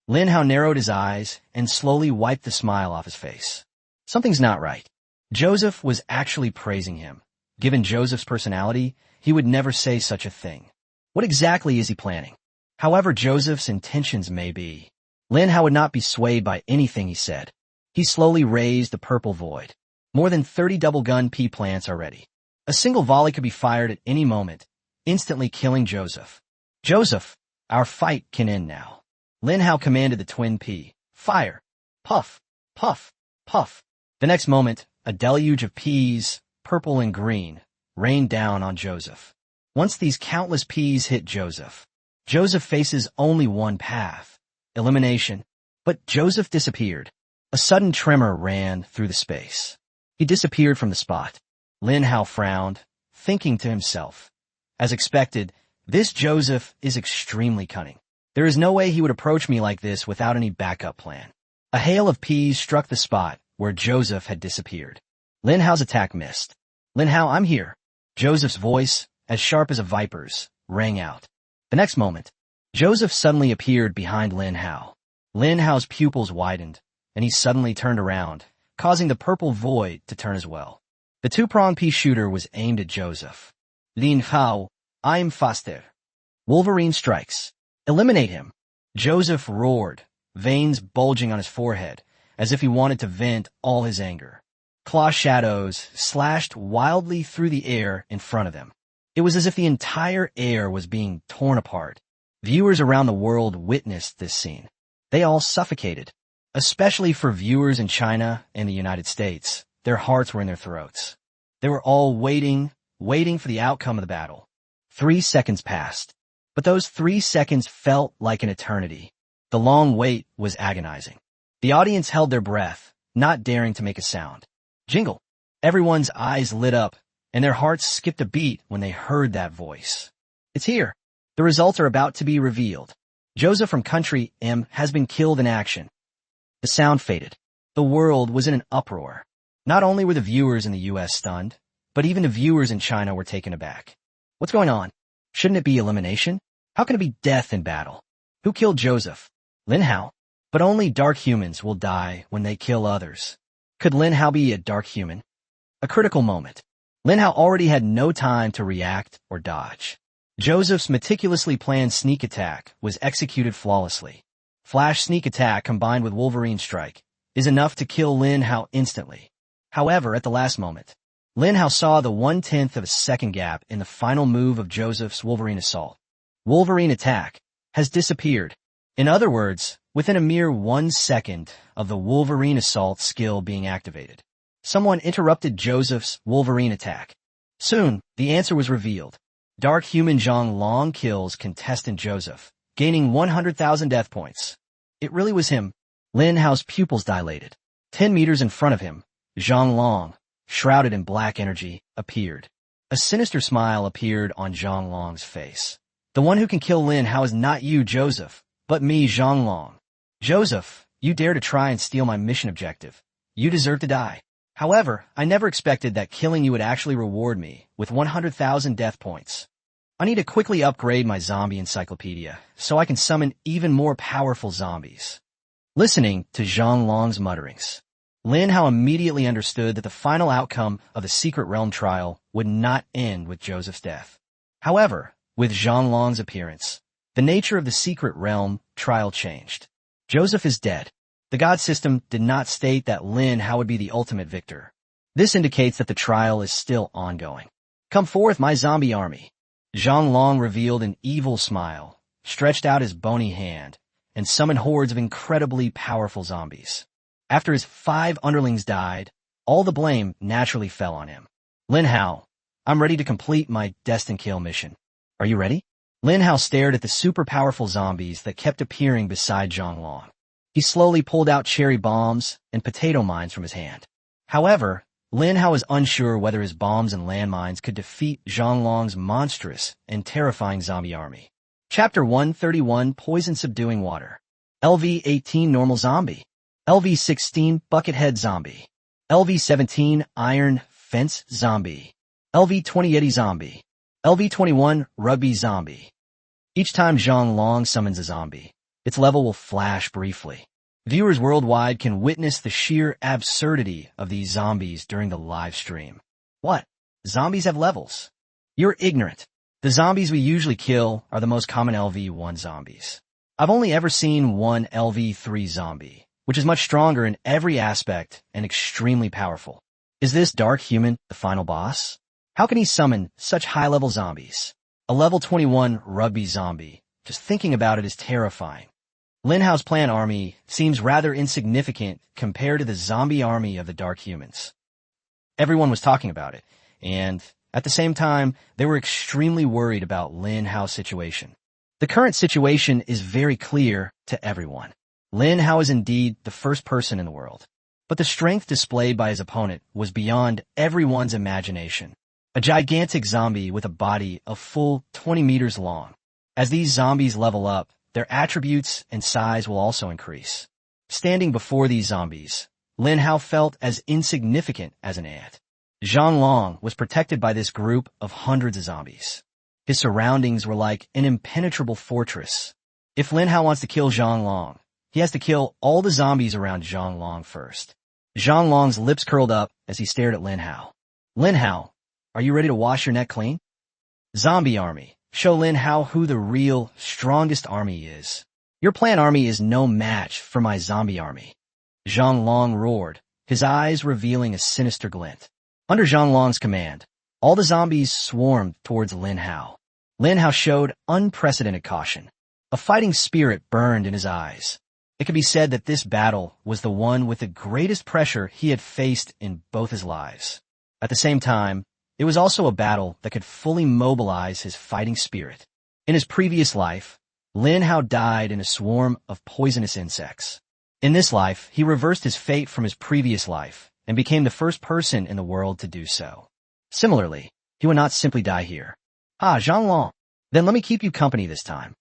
Lin Hao narrowed his eyes and slowly wiped the smile off his face. Something's not right. Joseph was actually praising him. Given Joseph's personality, he would never say such a thing. What exactly is he planning? However Joseph's intentions may be, Lin Hao would not be swayed by anything he said. He slowly raised the purple void. More than 30 double-gun P plants are ready. A single volley could be fired at any moment, instantly killing Joseph. "Joseph, our fight can end now." Lin Hao commanded the Twin P. "Fire!" Puff, puff, puff. The next moment, a deluge of Ps, purple and green, rained down on Joseph. Once these countless Ps hit Joseph, Joseph faces only one path: elimination. But Joseph disappeared. A sudden tremor ran through the space. He disappeared from the spot. Lin Hao frowned, thinking to himself, "As expected, this Joseph is extremely cunning. There is no way he would approach me like this without any backup plan." A hail of Ps struck the spot where Joseph had disappeared. Lin Hao's attack missed. "Lin Hao, I'm here." Joseph's voice, as sharp as a viper's, rang out. The next moment, Joseph suddenly appeared behind Lin Hao. Lin Hao's pupils widened, and he suddenly turned around, causing the purple void to turn as well. The two-pronged pea shooter was aimed at Joseph. "Lin Hao, I'm faster." Wolverine strikes. "Eliminate him." Joseph roared, veins bulging on his forehead, as if he wanted to vent all his anger. Claw shadows slashed wildly through the air in front of them. It was as if the entire air was being torn apart. Viewers around the world witnessed this scene. They all suffocated. Especially for viewers in China and the United States, their hearts were in their throats. They were all waiting for the outcome of the battle. 3 seconds passed, but those 3 seconds felt like an eternity. The long wait was agonizing. The audience held their breath, not daring to make a sound. Jingle! Everyone's eyes lit up, and their hearts skipped a beat when they heard that voice. "It's here. The results are about to be revealed. Joseph from Country M has been killed in action." The sound faded. The world was in an uproar. Not only were the viewers in the U.S. stunned, but even the viewers in China were taken aback. What's going on? Shouldn't it be elimination? How can it be death in battle? Who killed Joseph? Lin Hao? But only dark humans will die when they kill others. Could Lin Hao be a dark human? A critical moment. Lin Hao already had no time to react or dodge. Joseph's meticulously planned sneak attack was executed flawlessly. Flash sneak attack combined with Wolverine strike is enough to kill Lin Hao instantly. However, at the last moment, Lin Hao saw the 1/10 of a second gap in the final move of Joseph's Wolverine assault. Wolverine attack has disappeared. In other words, within a mere 1 second of the Wolverine assault skill being activated, someone interrupted Joseph's Wolverine attack. Soon, the answer was revealed. Dark human Zhang Long kills contestant Joseph, gaining 100,000 death points. It really was him. Lin Hao's pupils dilated. 10 meters in front of him, Zhang Long, shrouded in black energy, appeared. A sinister smile appeared on Zhang Long's face. "The one who can kill Lin Hao is not you, Joseph, but me, Zhang Long. Joseph, you dare to try and steal my mission objective. You deserve to die. However, I never expected that killing you would actually reward me with 100,000 death points. I need to quickly upgrade my zombie encyclopedia so I can summon even more powerful zombies." Listening to Zhang Long's mutterings, Lin Hao immediately understood that the final outcome of the Secret Realm trial would not end with Joseph's death. However, with Zhang Long's appearance, the nature of the Secret Realm trial changed. Joseph is dead. The God system did not state that Lin Hao would be the ultimate victor. This indicates that the trial is still ongoing. Come forth, my zombie army. Zhang Long revealed an evil smile, stretched out his bony hand, and summoned hordes of incredibly powerful zombies. After his 5 underlings died, all the blame naturally fell on him. Lin Hao, I'm ready to complete my destined kill mission. Are you ready? Lin Hao stared at the super powerful zombies that kept appearing beside Zhang Long. He slowly pulled out cherry bombs and potato mines from his hand. However, Lin Hao was unsure whether his bombs and landmines could defeat Zhang Long's monstrous and terrifying zombie army. Chapter 131, Poison Subduing Water. LV-18 Normal Zombie. LV-16 Buckethead Zombie. LV-17 Iron Fence Zombie. LV-20 Yeti Zombie. LV-21 Rugby Zombie. Each time Zhang Long summons a zombie, its level will flash briefly. Viewers worldwide can witness the sheer absurdity of these zombies during the live stream. What? Zombies have levels? You're ignorant. The zombies we usually kill are the most common LV-1 zombies. I've only ever seen one LV-3 zombie, which is much stronger in every aspect and extremely powerful. Is this Dark Human the final boss? How can he summon such high-level zombies? A level 21 rugby zombie. Just thinking about it is terrifying. Lin Hao's plant army seems rather insignificant compared to the zombie army of the Dark Humans. Everyone was talking about it, and at the same time, they were extremely worried about Lin Hao's situation. The current situation is very clear to everyone. Lin Hao is indeed the first person in the world, but the strength displayed by his opponent was beyond everyone's imagination. A gigantic zombie with a body a full 20 meters long. As these zombies level up, their attributes and size will also increase. Standing before these zombies, Lin Hao felt as insignificant as an ant. Zhang Long was protected by this group of hundreds of zombies. His surroundings were like an impenetrable fortress. If Lin Hao wants to kill Zhang Long, he has to kill all the zombies around Zhang Long first. Zhang Long's lips curled up as he stared at Lin Hao. Lin Hao, are you ready to wash your neck clean? Zombie army. Show Lin Hao who the real, strongest army is. Your plant army is no match for my zombie army. Zhang Long roared, his eyes revealing a sinister glint. Under Zhang Long's command, all the zombies swarmed towards Lin Hao. Lin Hao showed unprecedented caution. A fighting spirit burned in his eyes. It could be said that this battle was the one with the greatest pressure he had faced in both his lives. At the same time, it was also a battle that could fully mobilize his fighting spirit. In his previous life, Lin Hao died in a swarm of poisonous insects. In this life, he reversed his fate from his previous life and became the first person in the world to do so. Similarly, he would not simply die here. Ah, Zhang Long, then let me keep you company this time.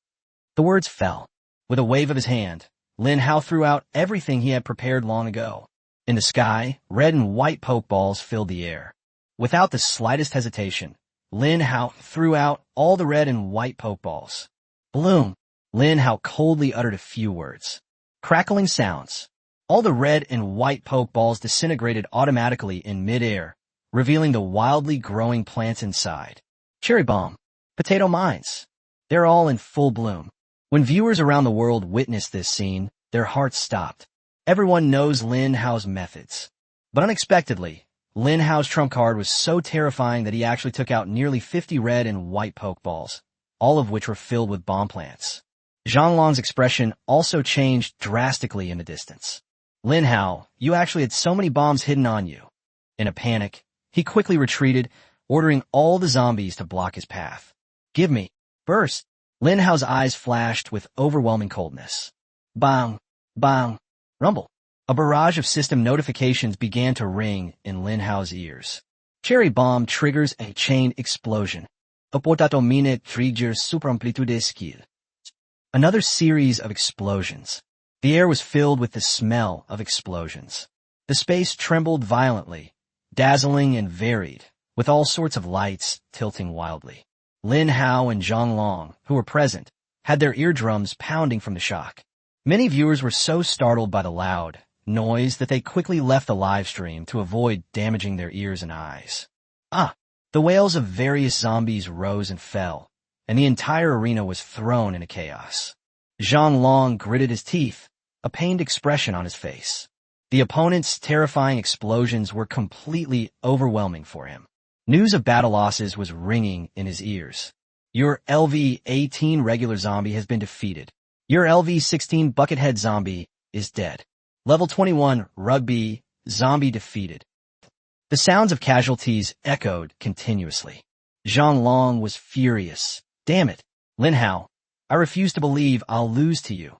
The words fell. With a wave of his hand, Lin Hao threw out everything he had prepared long ago. In the sky, red and white pokeballs filled the air. Without the slightest hesitation, Lin Hao threw out all the red and white pokeballs. Bloom! Lin Hao coldly uttered a few words. Crackling sounds. All the red and white pokeballs disintegrated automatically in mid-air, revealing the wildly growing plants inside. Cherry bomb. Potato mines. They're all in full bloom. When viewers around the world witnessed this scene, their hearts stopped. Everyone knows Lin Hao's methods. But unexpectedly, Lin Hao's trump card was so terrifying that he actually took out nearly 50 red and white pokeballs, all of which were filled with bomb plants. Zhang Long's expression also changed drastically in the distance. Lin Hao, you actually had so many bombs hidden on you. In a panic, he quickly retreated, ordering all the zombies to block his path. Give me. Burst. Lin Hao's eyes flashed with overwhelming coldness. Bang. Bang. Rumble. A barrage of system notifications began to ring in Lin Hao's ears. Cherry bomb triggers a chain explosion. Opotato mine triggers superamplitude skill. Another series of explosions. The air was filled with the smell of explosions. The space trembled violently, dazzling and varied, with all sorts of lights tilting wildly. Lin Hao and Zhang Long, who were present, had their eardrums pounding from the shock. Many viewers were so startled by the loud noise that they quickly left the live stream to avoid damaging their ears and eyes. The wails of various zombies rose and fell, and the entire arena was thrown into chaos. Zhang Long gritted his teeth, a pained expression on his face. The opponent's terrifying explosions were completely overwhelming for him. News of battle losses was ringing in his ears. Your LV-18 regular zombie has been defeated. Your LV-16 buckethead zombie is dead. Level 21 rugby zombie defeated. The sounds of casualties echoed continuously. Zhang Long was furious. Damn it, Lin Hao. I refuse to believe I'll lose to you.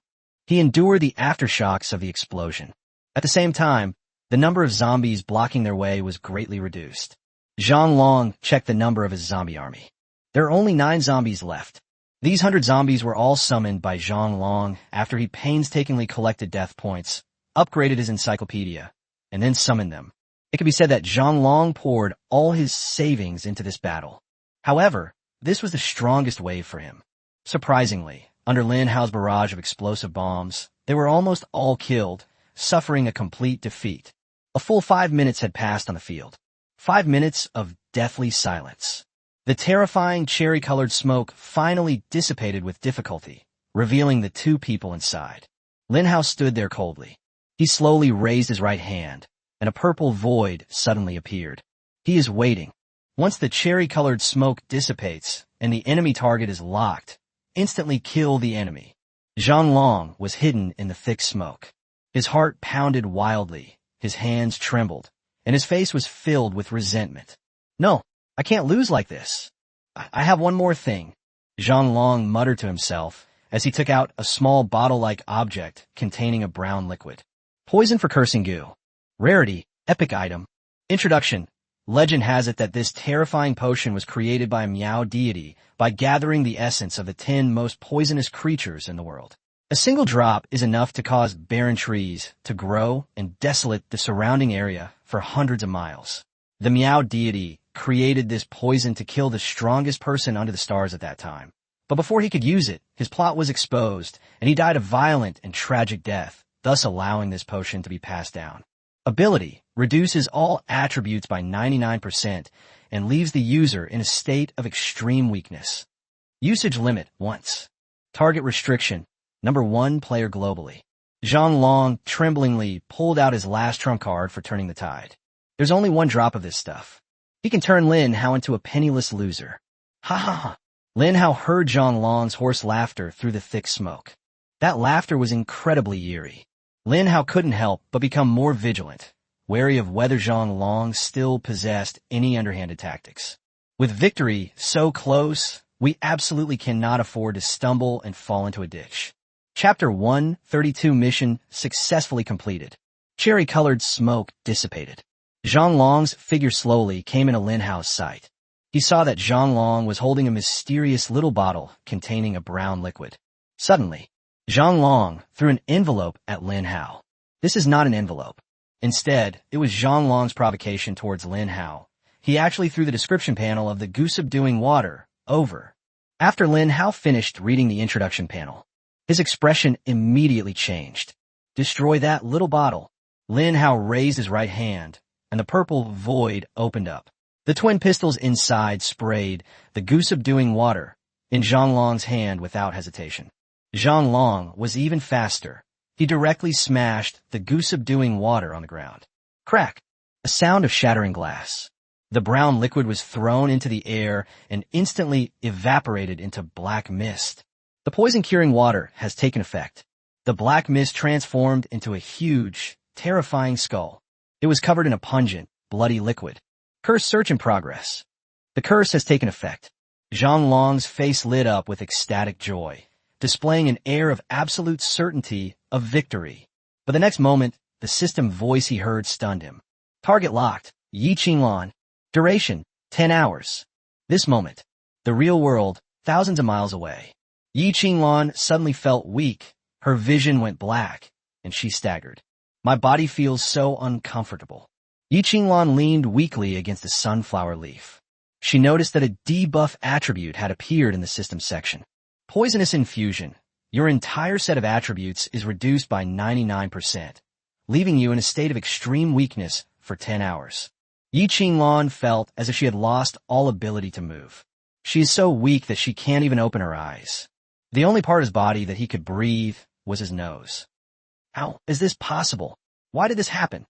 He endured the aftershocks of the explosion. At the same time, the number of zombies blocking their way was greatly reduced. Zhang Long checked the number of his zombie army. There are only 9 zombies left. These 100 zombies were all summoned by Zhang Long after he painstakingly collected death points, upgraded his encyclopedia, and then summoned them. It can be said that Zhang Long poured all his savings into this battle. However, this was the strongest wave for him. Surprisingly, under Lin Hao's barrage of explosive bombs, they were almost all killed, suffering a complete defeat. A full 5 minutes had passed on the field. 5 minutes of deathly silence. The terrifying cherry-colored smoke finally dissipated with difficulty, revealing the 2 people inside. Lin Hao stood there coldly. He slowly raised his right hand, and a purple void suddenly appeared. He is waiting. Once the cherry-colored smoke dissipates and the enemy target is locked, instantly kill the enemy. Zhang Long was hidden in the thick smoke. His heart pounded wildly, his hands trembled, and his face was filled with resentment. No, I can't lose like this. I have one more thing, Zhang Long muttered to himself as he took out a small bottle-like object containing a brown liquid. Poison for cursing goo. Rarity, epic item. Introduction. Legend has it that this terrifying potion was created by a Miao deity by gathering the essence of the 10 most poisonous creatures in the world. A single drop is enough to cause barren trees to grow and desolate the surrounding area for hundreds of miles. The Miao deity created this poison to kill the strongest person under the stars at that time. But before he could use it, his plot was exposed, and he died a violent and tragic death, thus allowing this potion to be passed down. Ability reduces all attributes by 99% and leaves the user in a state of extreme weakness. Usage limit once. Target restriction. Number 1 player globally. Zhang Long tremblingly pulled out his last trump card for turning the tide. There's only 1 drop of this stuff. He can turn Lin Hao into a penniless loser. Ha ha ha. Lin Hao heard Zhang Long's hoarse laughter through the thick smoke. That laughter was incredibly eerie. Lin Hao couldn't help but become more vigilant, wary of whether Zhang Long still possessed any underhanded tactics. With victory so close, we absolutely cannot afford to stumble and fall into a ditch. Chapter 132 mission successfully completed. Cherry-colored smoke dissipated. Zhang Long's figure slowly came into Lin Hao's sight. He saw that Zhang Long was holding a mysterious little bottle containing a brown liquid. Suddenly, Zhang Long threw an envelope at Lin Hao. This is not an envelope. Instead, it was Zhang Long's provocation towards Lin Hao. He actually threw the description panel of the goo subduing water over. After Lin Hao finished reading the introduction panel, his expression immediately changed. Destroy that little bottle. Lin Hao raised his right hand, and the purple void opened up. The twin pistols inside sprayed the goo subduing water in Zhang Long's hand without hesitation. Zhang Long was even faster. He directly smashed the goo subduing water on the ground. Crack! A sound of shattering glass. The brown liquid was thrown into the air and instantly evaporated into black mist. The poison-curing water has taken effect. The black mist transformed into a huge, terrifying skull. It was covered in a pungent, bloody liquid. Curse search in progress. The curse has taken effect. Zhang Long's face lit up with ecstatic joy, displaying an air of absolute certainty of victory. But the next moment, the system voice he heard stunned him. Target locked. Yi Qinglan. Duration, 10 hours. This moment, the real world, thousands of miles away. Yi Qinglan suddenly felt weak. Her vision went black, and she staggered. My body feels so uncomfortable. Yi Qinglan leaned weakly against the sunflower leaf. She noticed that a debuff attribute had appeared in the system section. Poisonous infusion. Your entire set of attributes is reduced by 99%, leaving you in a state of extreme weakness for 10 hours. Yi Qinglan felt as if she had lost all ability to move. She is so weak that she can't even open her eyes. The only part of his body that he could breathe was his nose. How is this possible? Why did this happen?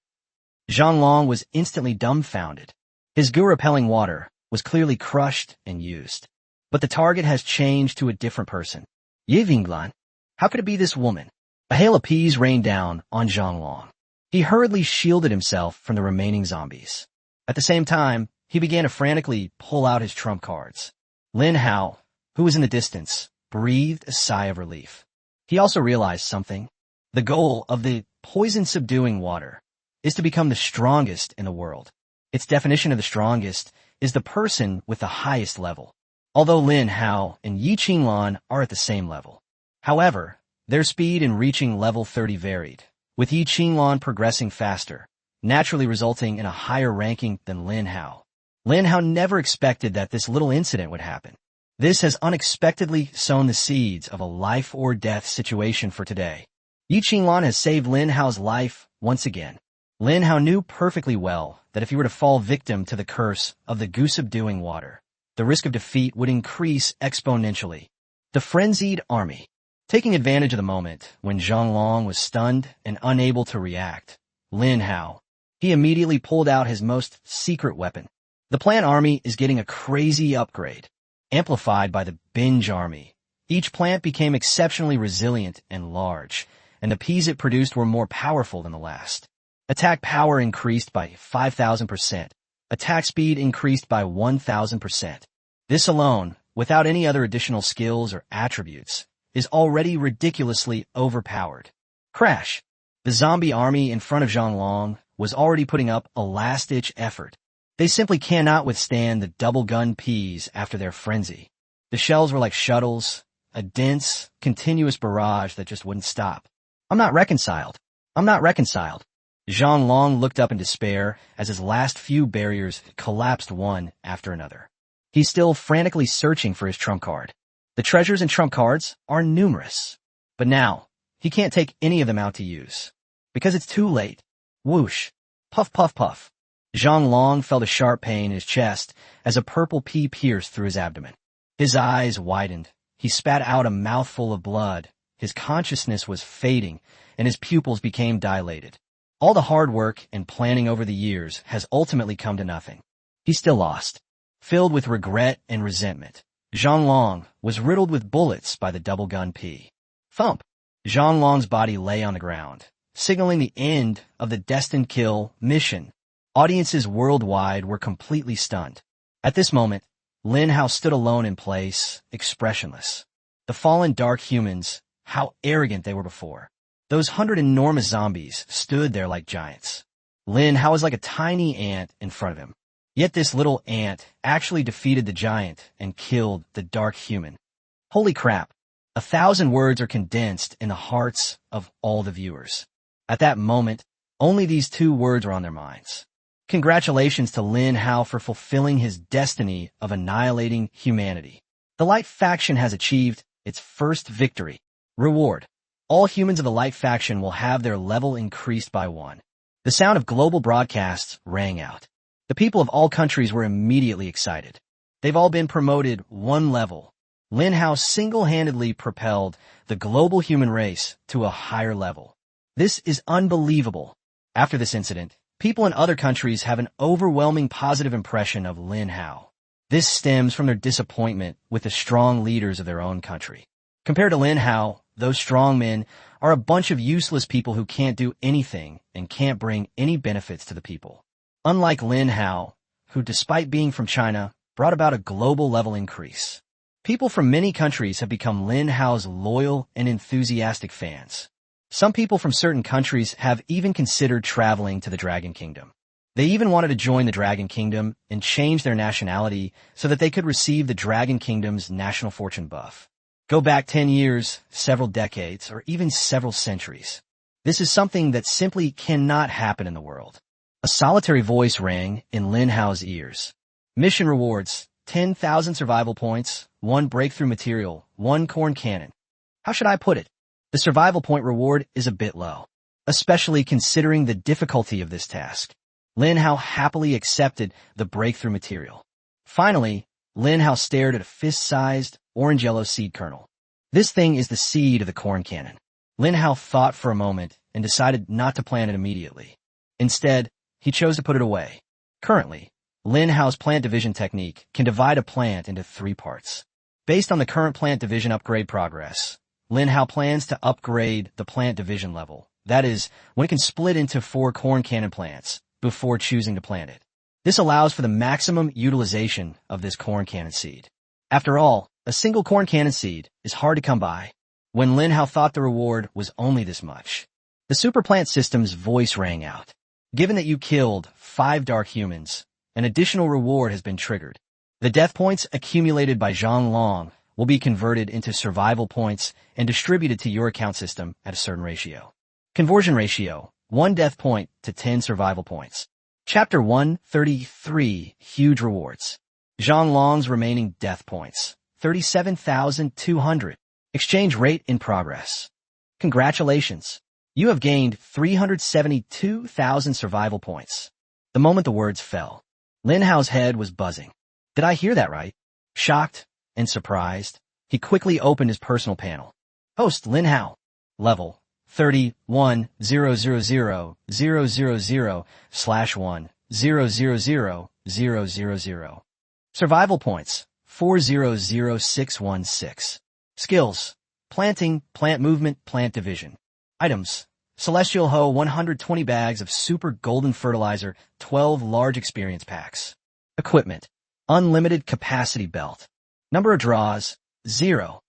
Zhang Long was instantly dumbfounded. His goo-repelling water was clearly crushed and used. But the target has changed to a different person. Ye Vinglan? How could it be this woman? A hail of peas rained down on Zhang Long. He hurriedly shielded himself from the remaining zombies. At the same time, he began to frantically pull out his trump cards. Lin Hao, who was in the distance, breathed a sigh of relief. He also realized something. The goal of the poison-subduing water is to become the strongest in the world. Its definition of the strongest is the person with the highest level. Although Lin Hao and Yi Qinglan are at the same level. However, their speed in reaching level 30 varied, with Yi Qinglan progressing faster, naturally resulting in a higher ranking than Lin Hao. Lin Hao never expected that this little incident would happen. This has unexpectedly sown the seeds of a life-or-death situation for today. Yi Qinglan has saved Lin Hao's life once again. Lin Hao knew perfectly well that if he were to fall victim to the curse of the goo-subduing water, the risk of defeat would increase exponentially. The frenzied army. Taking advantage of the moment when Zhang Long was stunned and unable to react, Lin Hao, he immediately pulled out his most secret weapon. The plant army is getting a crazy upgrade. Amplified by the binge army, each plant became exceptionally resilient and large, and the peas it produced were more powerful than the last. Attack power increased by 5,000%. Attack speed increased by 1,000%. This alone, without any other additional skills or attributes, is already ridiculously overpowered. Crash! The zombie army in front of Zhang Long was already putting up a last-ditch effort. They simply cannot withstand the double-gun peas after their frenzy. The shells were like shuttles, a dense, continuous barrage that just wouldn't stop. I'm not reconciled. Zhang Long looked up in despair as his last few barriers collapsed one after another. He's still frantically searching for his trump card. The treasures in trump cards are numerous. But now, he can't take any of them out to use. Because it's too late. Whoosh. Puff, puff, puff. Zhang Long felt a sharp pain in his chest as a purple pea pierced through his abdomen. His eyes widened. He spat out a mouthful of blood. His consciousness was fading, and his pupils became dilated. All the hard work and planning over the years has ultimately come to nothing. He's still lost. Filled with regret and resentment, Zhang Long was riddled with bullets by the double-gun pea. Thump! Zhang Long's body lay on the ground, signaling the end of the destined kill mission. Audiences worldwide were completely stunned. At this moment, Lin Hao stood alone in place, expressionless. The fallen dark humans, how arrogant they were before. Those 100 enormous zombies stood there like giants. Lin Hao was like a tiny ant in front of him. Yet this little ant actually defeated the giant and killed the dark human. Holy crap. 1,000 words are condensed in the hearts of all the viewers. At that moment, only these 2 words were on their minds. Congratulations to Lin Hao for fulfilling his destiny of annihilating humanity. The Light faction has achieved its first victory. Reward. All humans of the Light faction will have their level increased by 1. The sound of global broadcasts rang out. The people of all countries were immediately excited. They've all been promoted 1 level. Lin Hao single-handedly propelled the global human race to a higher level. This is unbelievable. After this incident, people in other countries have an overwhelming positive impression of Lin Hao. This stems from their disappointment with the strong leaders of their own country. Compared to Lin Hao, those strong men are a bunch of useless people who can't do anything and can't bring any benefits to the people. Unlike Lin Hao, who despite being from China, brought about a global level increase. People from many countries have become Lin Hao's loyal and enthusiastic fans. Some people from certain countries have even considered traveling to the Dragon Kingdom. They even wanted to join the Dragon Kingdom and change their nationality so that they could receive the Dragon Kingdom's national fortune buff. Go back 10 years, several decades, or even several centuries. This is something that simply cannot happen in the world. A solitary voice rang in Lin Hao's ears. Mission rewards, 10,000 survival points, 1 breakthrough material, 1 corn cannon. How should I put it? The survival point reward is a bit low, especially considering the difficulty of this task. Lin Hao happily accepted the breakthrough material. Finally, Lin Hao stared at a fist-sized, orange-yellow seed kernel. This thing is the seed of the corn cannon. Lin Hao thought for a moment and decided not to plant it immediately. Instead, he chose to put it away. Currently, Lin Hao's plant division technique can divide a plant into 3 parts. Based on the current plant division upgrade progress, Lin Hao plans to upgrade the plant division level. That is, when it can split into 4 corn cannon plants before choosing to plant it. This allows for the maximum utilization of this corn cannon seed. After all, a single corn cannon seed is hard to come by. When Lin Hao thought the reward was only this much, the super plant system's voice rang out. Given that you killed 5 dark humans, an additional reward has been triggered. The death points accumulated by Zhang Long will be converted into survival points and distributed to your account system at a certain ratio. Conversion ratio, 1 death point to 10 survival points. Chapter 133, Huge Rewards. Zhang Long's remaining death points, 37,200. Exchange rate in progress. Congratulations. You have gained 372,000 survival points. The moment the words fell, Lin Hao's head was buzzing. Did I hear that right? Shocked and surprised, he quickly opened his personal panel. Host Lin Hao. Level 31,000,000/1,000,000. Survival points 400,616. Skills: planting, plant movement, plant division. Items: Celestial Hoe 120 bags of super golden fertilizer, 12 large experience packs. Equipment: unlimited capacity belt. Number of draws: 0.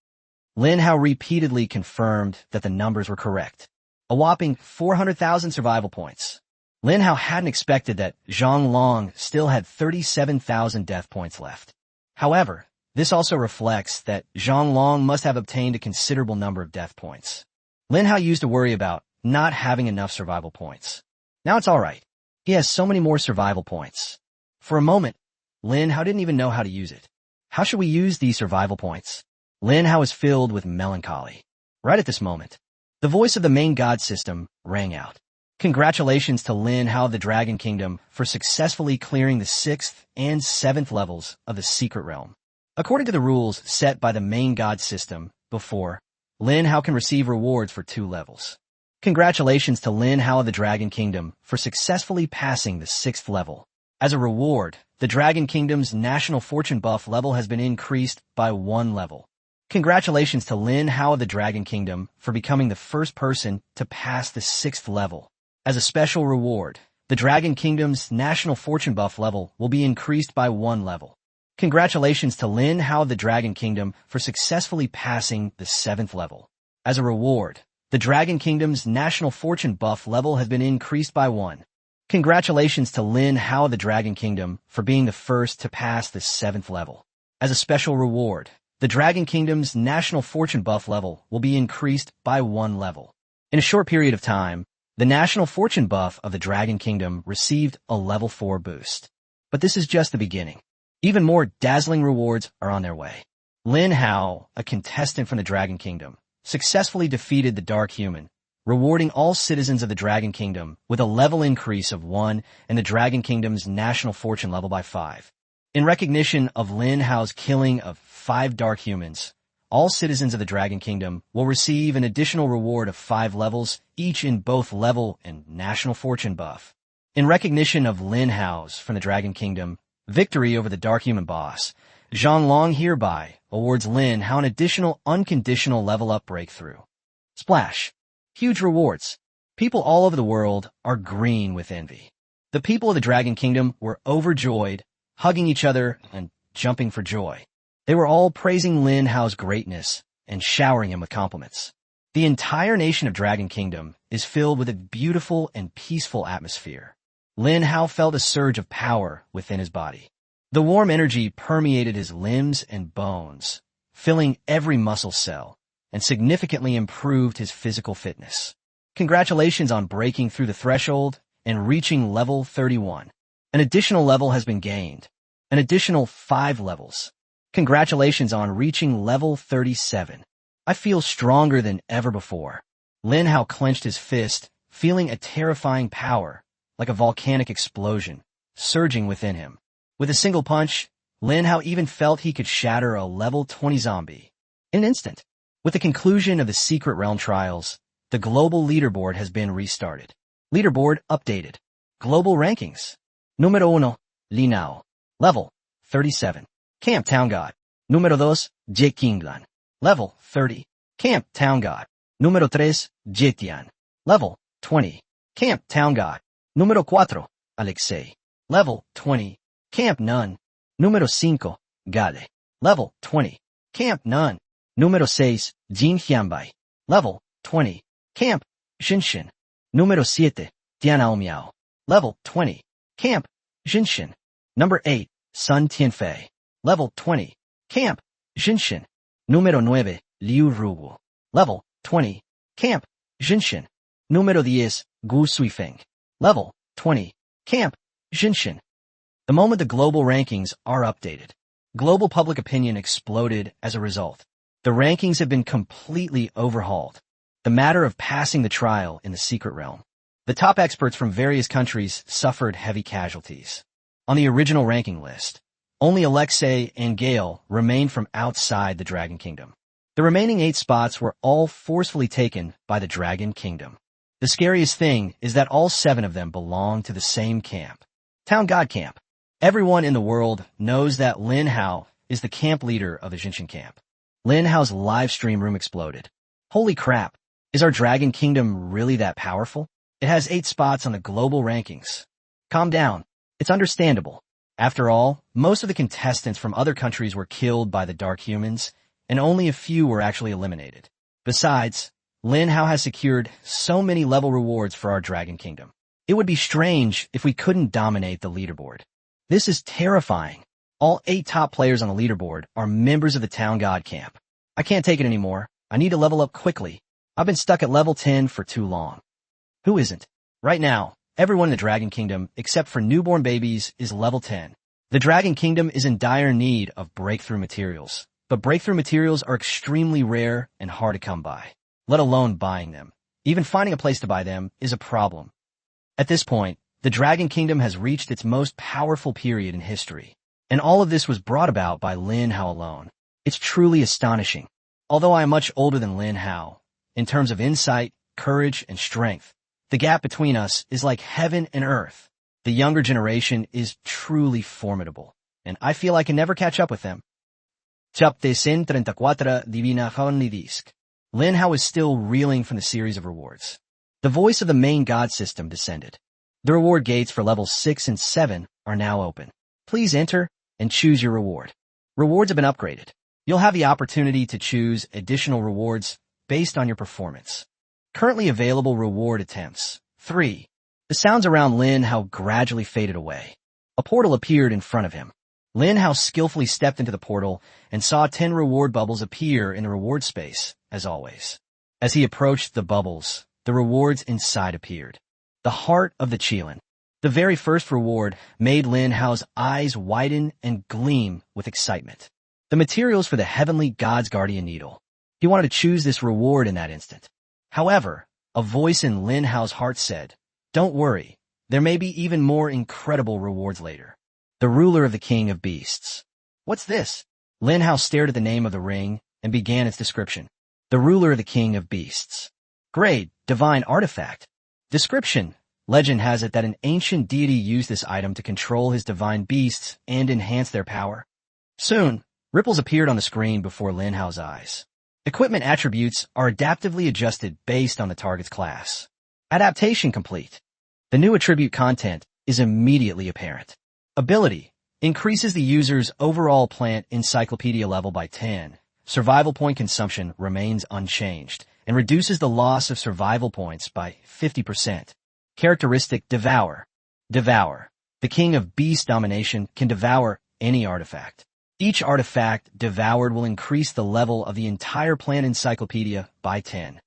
Lin Hao repeatedly confirmed that the numbers were correct. A whopping 400,000 survival points. Lin Hao hadn't expected that Zhang Long still had 37,000 death points left. However, this also reflects that Zhang Long must have obtained a considerable number of death points. Lin Hao used to worry about not having enough survival points. Now it's alright. He has so many more survival points. For a moment, Lin Hao didn't even know how to use it. How should we use these survival points? Lin Hao was filled with melancholy. Right at this moment, the voice of the main god system rang out. Congratulations to Lin Hao of the Dragon Kingdom for successfully clearing the 6th and 7th levels of the Secret Realm. According to the rules set by the main god system before, Lin Hao can receive rewards for 2 levels. Congratulations to Lin Hao of the Dragon Kingdom for successfully passing the 6th level. As a reward, the Dragon Kingdom's national fortune buff level has been increased by 1 level. Congratulations to Lin Hao of the Dragon Kingdom for becoming the first person to pass the 6th level. As a special reward, the Dragon Kingdom's national fortune buff level will be increased by 1 level. Congratulations to Lin Hao of the Dragon Kingdom for successfully passing the 7th level. As a reward, the Dragon Kingdom's national fortune buff level has been increased by 1. Congratulations to Lin Hao of the Dragon Kingdom for being the first to pass the 7th level. As a special reward, the Dragon Kingdom's national fortune buff level will be increased by 1 level. In a short period of time, the national fortune buff of the Dragon Kingdom received a level 4 boost. But this is just the beginning. Even more dazzling rewards are on their way. Lin Hao, a contestant from the Dragon Kingdom, successfully defeated the Dark Human, rewarding all citizens of the Dragon Kingdom with a level increase of 1 and the Dragon Kingdom's national fortune level by 5. In recognition of Lin Hao's killing of 5 dark humans, all citizens of the Dragon Kingdom will receive an additional reward of 5 levels, each in both level and national fortune buff. In recognition of Lin Hao's from the Dragon Kingdom victory over the Dark Human boss, Zhang Long hereby awards Lin Hao an additional unconditional level up breakthrough. Splash. Huge rewards. People all over the world are green with envy. The people of the Dragon Kingdom were overjoyed, hugging each other and jumping for joy. They were all praising Lin Hao's greatness and showering him with compliments. The entire nation of Dragon Kingdom is filled with a beautiful and peaceful atmosphere. Lin Hao felt a surge of power within his body. The warm energy permeated his limbs and bones, filling every muscle cell, and significantly improved his physical fitness. Congratulations on breaking through the threshold and reaching level 31. An additional level has been gained. An additional 5 levels. Congratulations on reaching level 37. I feel stronger than ever before. Lin Hao clenched his fist, feeling a terrifying power, like a volcanic explosion, surging within him. With a single punch, Lin Hao even felt he could shatter a level 20 zombie. In an instant. With the conclusion of the Secret Realm trials, The global leaderboard has been restarted. Leaderboard updated. Global rankings. Número 1, Linao. Level 37. Camp Town God. Número 2, Jekinglan. Level 30. Camp Town God. Número 3, Jetian. Level 20. Camp Town God. Número 4, Alexei. Level 20. Camp Nun. Número 5, Gale. Level 20. Camp Nun. Número 6, Jin Hyambai. Level 20. Camp Shinshin. Número 7, Tianaomiao. Level 20. Camp Shinshin. Number 8, Sun Tianfei. Level 20. Camp Shinshin. Número 9, Liu Rugu. Level 20. Camp Shinshin. Número 10, Gu Suifeng. Level 20. Camp Shinshin. The moment the global rankings are updated, global public opinion exploded as a result. The rankings have been completely overhauled. The matter of passing the trial in the secret realm. The top experts from various countries suffered heavy casualties. On the original ranking list, only Alexei and Gale remained from outside the Dragon Kingdom. The remaining 8 spots were all forcefully taken by the Dragon Kingdom. The scariest thing is that all 7 of them belong to the same camp. Town God Camp. Everyone in the world knows that Lin Hao is the camp leader of the Jinshin camp. Lin Hao's live stream room exploded. Holy crap, is our Dragon Kingdom really that powerful? It has 8 spots on the global rankings. Calm down, it's understandable. After all, most of the contestants from other countries were killed by the Dark Humans, and only a few were actually eliminated. Besides, Lin Hao has secured so many level rewards for our Dragon Kingdom. It would be strange if we couldn't dominate the leaderboard. This is terrifying. All 8 top players on the leaderboard are members of the Town God Camp. I can't take it anymore. I need to level up quickly. I've been stuck at level 10 for too long. Who isn't? Right now, everyone in the Dragon Kingdom, except for newborn babies, is level 10. The Dragon Kingdom is in dire need of breakthrough materials, but breakthrough materials are extremely rare and hard to come by, let alone buying them. Even finding a place to buy them is a problem. At this point, the Dragon Kingdom has reached its most powerful period in history, and all of this was brought about by Lin Hao alone. It's truly astonishing. Although I am much older than Lin Hao, in terms of insight, courage, and strength, the gap between us is like heaven and earth. The younger generation is truly formidable, and I feel I can never catch up with them. Chapter 134 Divina Honey Disc. Lin Hao is still reeling from the series of rewards. The voice of the main god system descended. The reward gates for levels 6 and 7 are now open. Please enter and choose your reward. Rewards have been upgraded. You'll have the opportunity to choose additional rewards based on your performance. Currently available reward attempts. 3. The sounds around Lin Hao gradually faded away. A portal appeared in front of him. Lin Hao skillfully stepped into the portal and saw 10 reward bubbles appear in the reward space, as always. As he approached the bubbles, the rewards inside appeared. The heart of the Qilin. The very first reward made Lin Hao's eyes widen and gleam with excitement. The materials for the heavenly god's guardian needle. He wanted to choose this reward in that instant. However, a voice in Lin Hao's heart said, "Don't worry, there may be even more incredible rewards later." The ruler of the king of beasts. What's this? Lin Hao stared at the name of the ring and began its description. The ruler of the king of beasts. Grade, divine artifact. Description. Legend has it that an ancient deity used this item to control his divine beasts and enhance their power. Soon, ripples appeared on the screen before Lin Hao's eyes. Equipment attributes are adaptively adjusted based on the target's class. Adaptation complete. The new attribute content is immediately apparent. Ability. Increases the user's overall plant encyclopedia level by 10. Survival point consumption remains unchanged and reduces the loss of survival points by 50%. Characteristic Devour. Devour. The king of beast domination can devour any artifact. Each artifact devoured will increase the level of the entire plant encyclopedia by 10.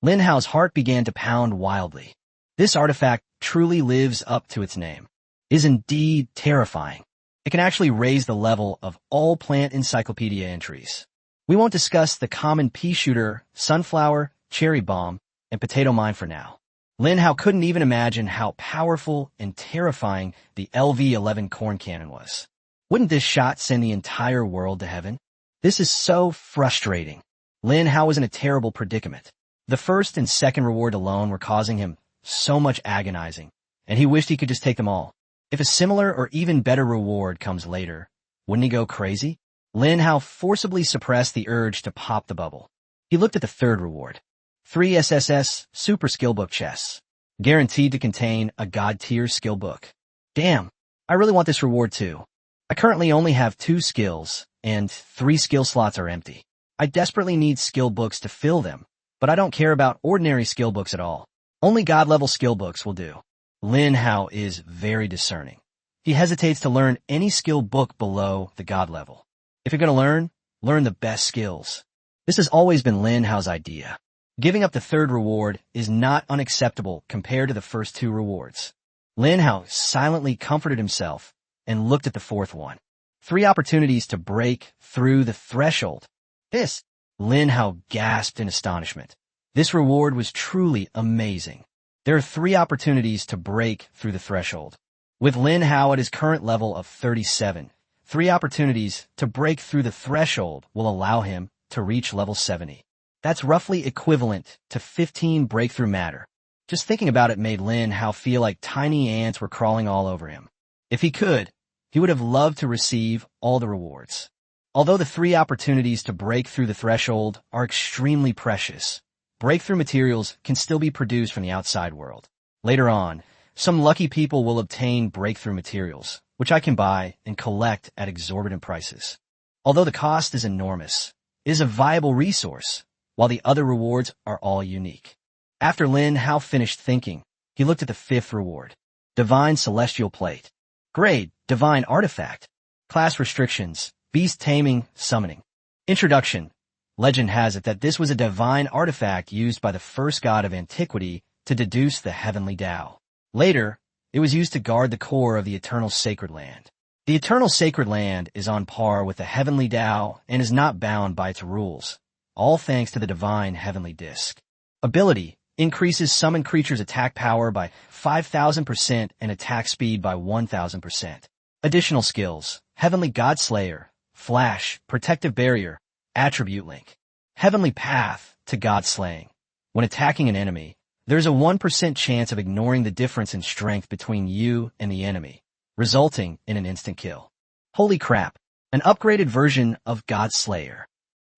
Lin Hao's heart began to pound wildly. This artifact truly lives up to its name. It is indeed terrifying. It can actually raise the level of all plant encyclopedia entries. We won't discuss the common pea shooter, sunflower, cherry bomb, and potato mine for now. Lin Hao couldn't even imagine how powerful and terrifying the LV-11 corn cannon was. Wouldn't this shot send the entire world to heaven? This is so frustrating. Lin Hao was in a terrible predicament. The first and second reward alone were causing him so much agonizing, and he wished he could just take them all. If a similar or even better reward comes later, wouldn't he go crazy? Lin Hao forcibly suppressed the urge to pop the bubble. He looked at the third reward. 3 SSS Super Skill Book chests. Guaranteed to contain a God-tier skill book. Damn, I really want this reward too. I currently only have 2 skills, and 3 skill slots are empty. I desperately need skill books to fill them, but I don't care about ordinary skill books at all. Only God-level skill books will do. Lin Hao is very discerning. He hesitates to learn any skill book below the God level. If you're going to learn the best skills. This has always been Lin Hao's idea. Giving up the third reward is not unacceptable compared to the first 2 rewards. Lin Hao silently comforted himself and looked at the fourth one. 3 opportunities to break through the threshold. This, Lin Hao gasped in astonishment. This reward was truly amazing. There are 3 opportunities to break through the threshold. With Lin Hao at his current level of 37, 3 opportunities to break through the threshold will allow him to reach level 70. That's roughly equivalent to 15 breakthrough matter. Just thinking about it made Lin Hao feel like tiny ants were crawling all over him. If he could, he would have loved to receive all the rewards. Although the 3 opportunities to break through the threshold are extremely precious, breakthrough materials can still be produced from the outside world. Later on, some lucky people will obtain breakthrough materials, which I can buy and collect at exorbitant prices. Although the cost is enormous, it is a viable resource, while the other rewards are all unique. After Lin Hao finished thinking, he looked at the 5th reward. Divine Celestial Plate. Grade, Divine Artifact. Class restrictions, Beast Taming, Summoning. Introduction. Legend has it that this was a divine artifact used by the first god of antiquity to deduce the heavenly Tao. Later, it was used to guard the core of the Eternal Sacred Land. The Eternal Sacred Land is on par with the heavenly Tao and is not bound by its rules, all thanks to the divine heavenly disc. Ability. Increases summon creatures' attack power by 5,000% and attack speed by 1,000%. Additional skills. Heavenly Godslayer, Flash, Protective Barrier, Attribute Link. Heavenly Path to God Slaying. When attacking an enemy, there's a 1% chance of ignoring the difference in strength between you and the enemy, resulting in an instant kill. Holy crap, an upgraded version of God Slayer.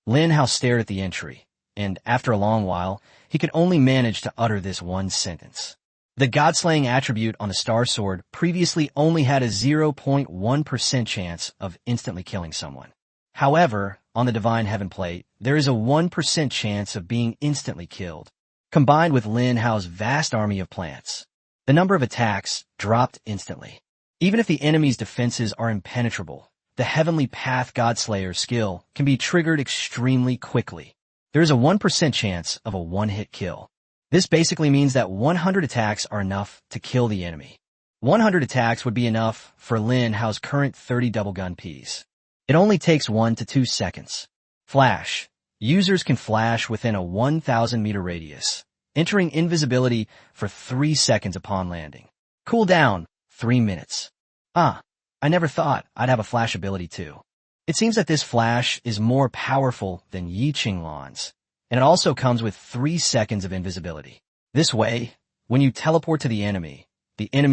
Lin Hao stared at the entry, and after a long while, he could only manage to utter this one sentence. The God-slaying attribute on the Star Sword previously only had a 0.1% chance of instantly killing someone. However, on the Divine Heaven Plate, there is a 1% chance of being instantly killed. Combined with Lin Hao's vast army of plants, the number of attacks dropped instantly. Even if the enemy's defenses are impenetrable, the Heavenly Path Godslayer skill can be triggered extremely quickly. There is a 1% chance of a one-hit kill. This basically means that 100 attacks are enough to kill the enemy. 100 attacks would be enough for Lin Hao's current 30 double gun Ps. It only takes 1 to 2 seconds. Flash. Users can flash within a 1,000 meter radius, entering invisibility for 3 seconds upon landing. Cooldown, 3 minutes. I never thought I'd have a flash ability too. It seems that this flash is more powerful than Yi Qinglan's, and it also comes with 3 seconds of invisibility. This way, when you teleport to the enemy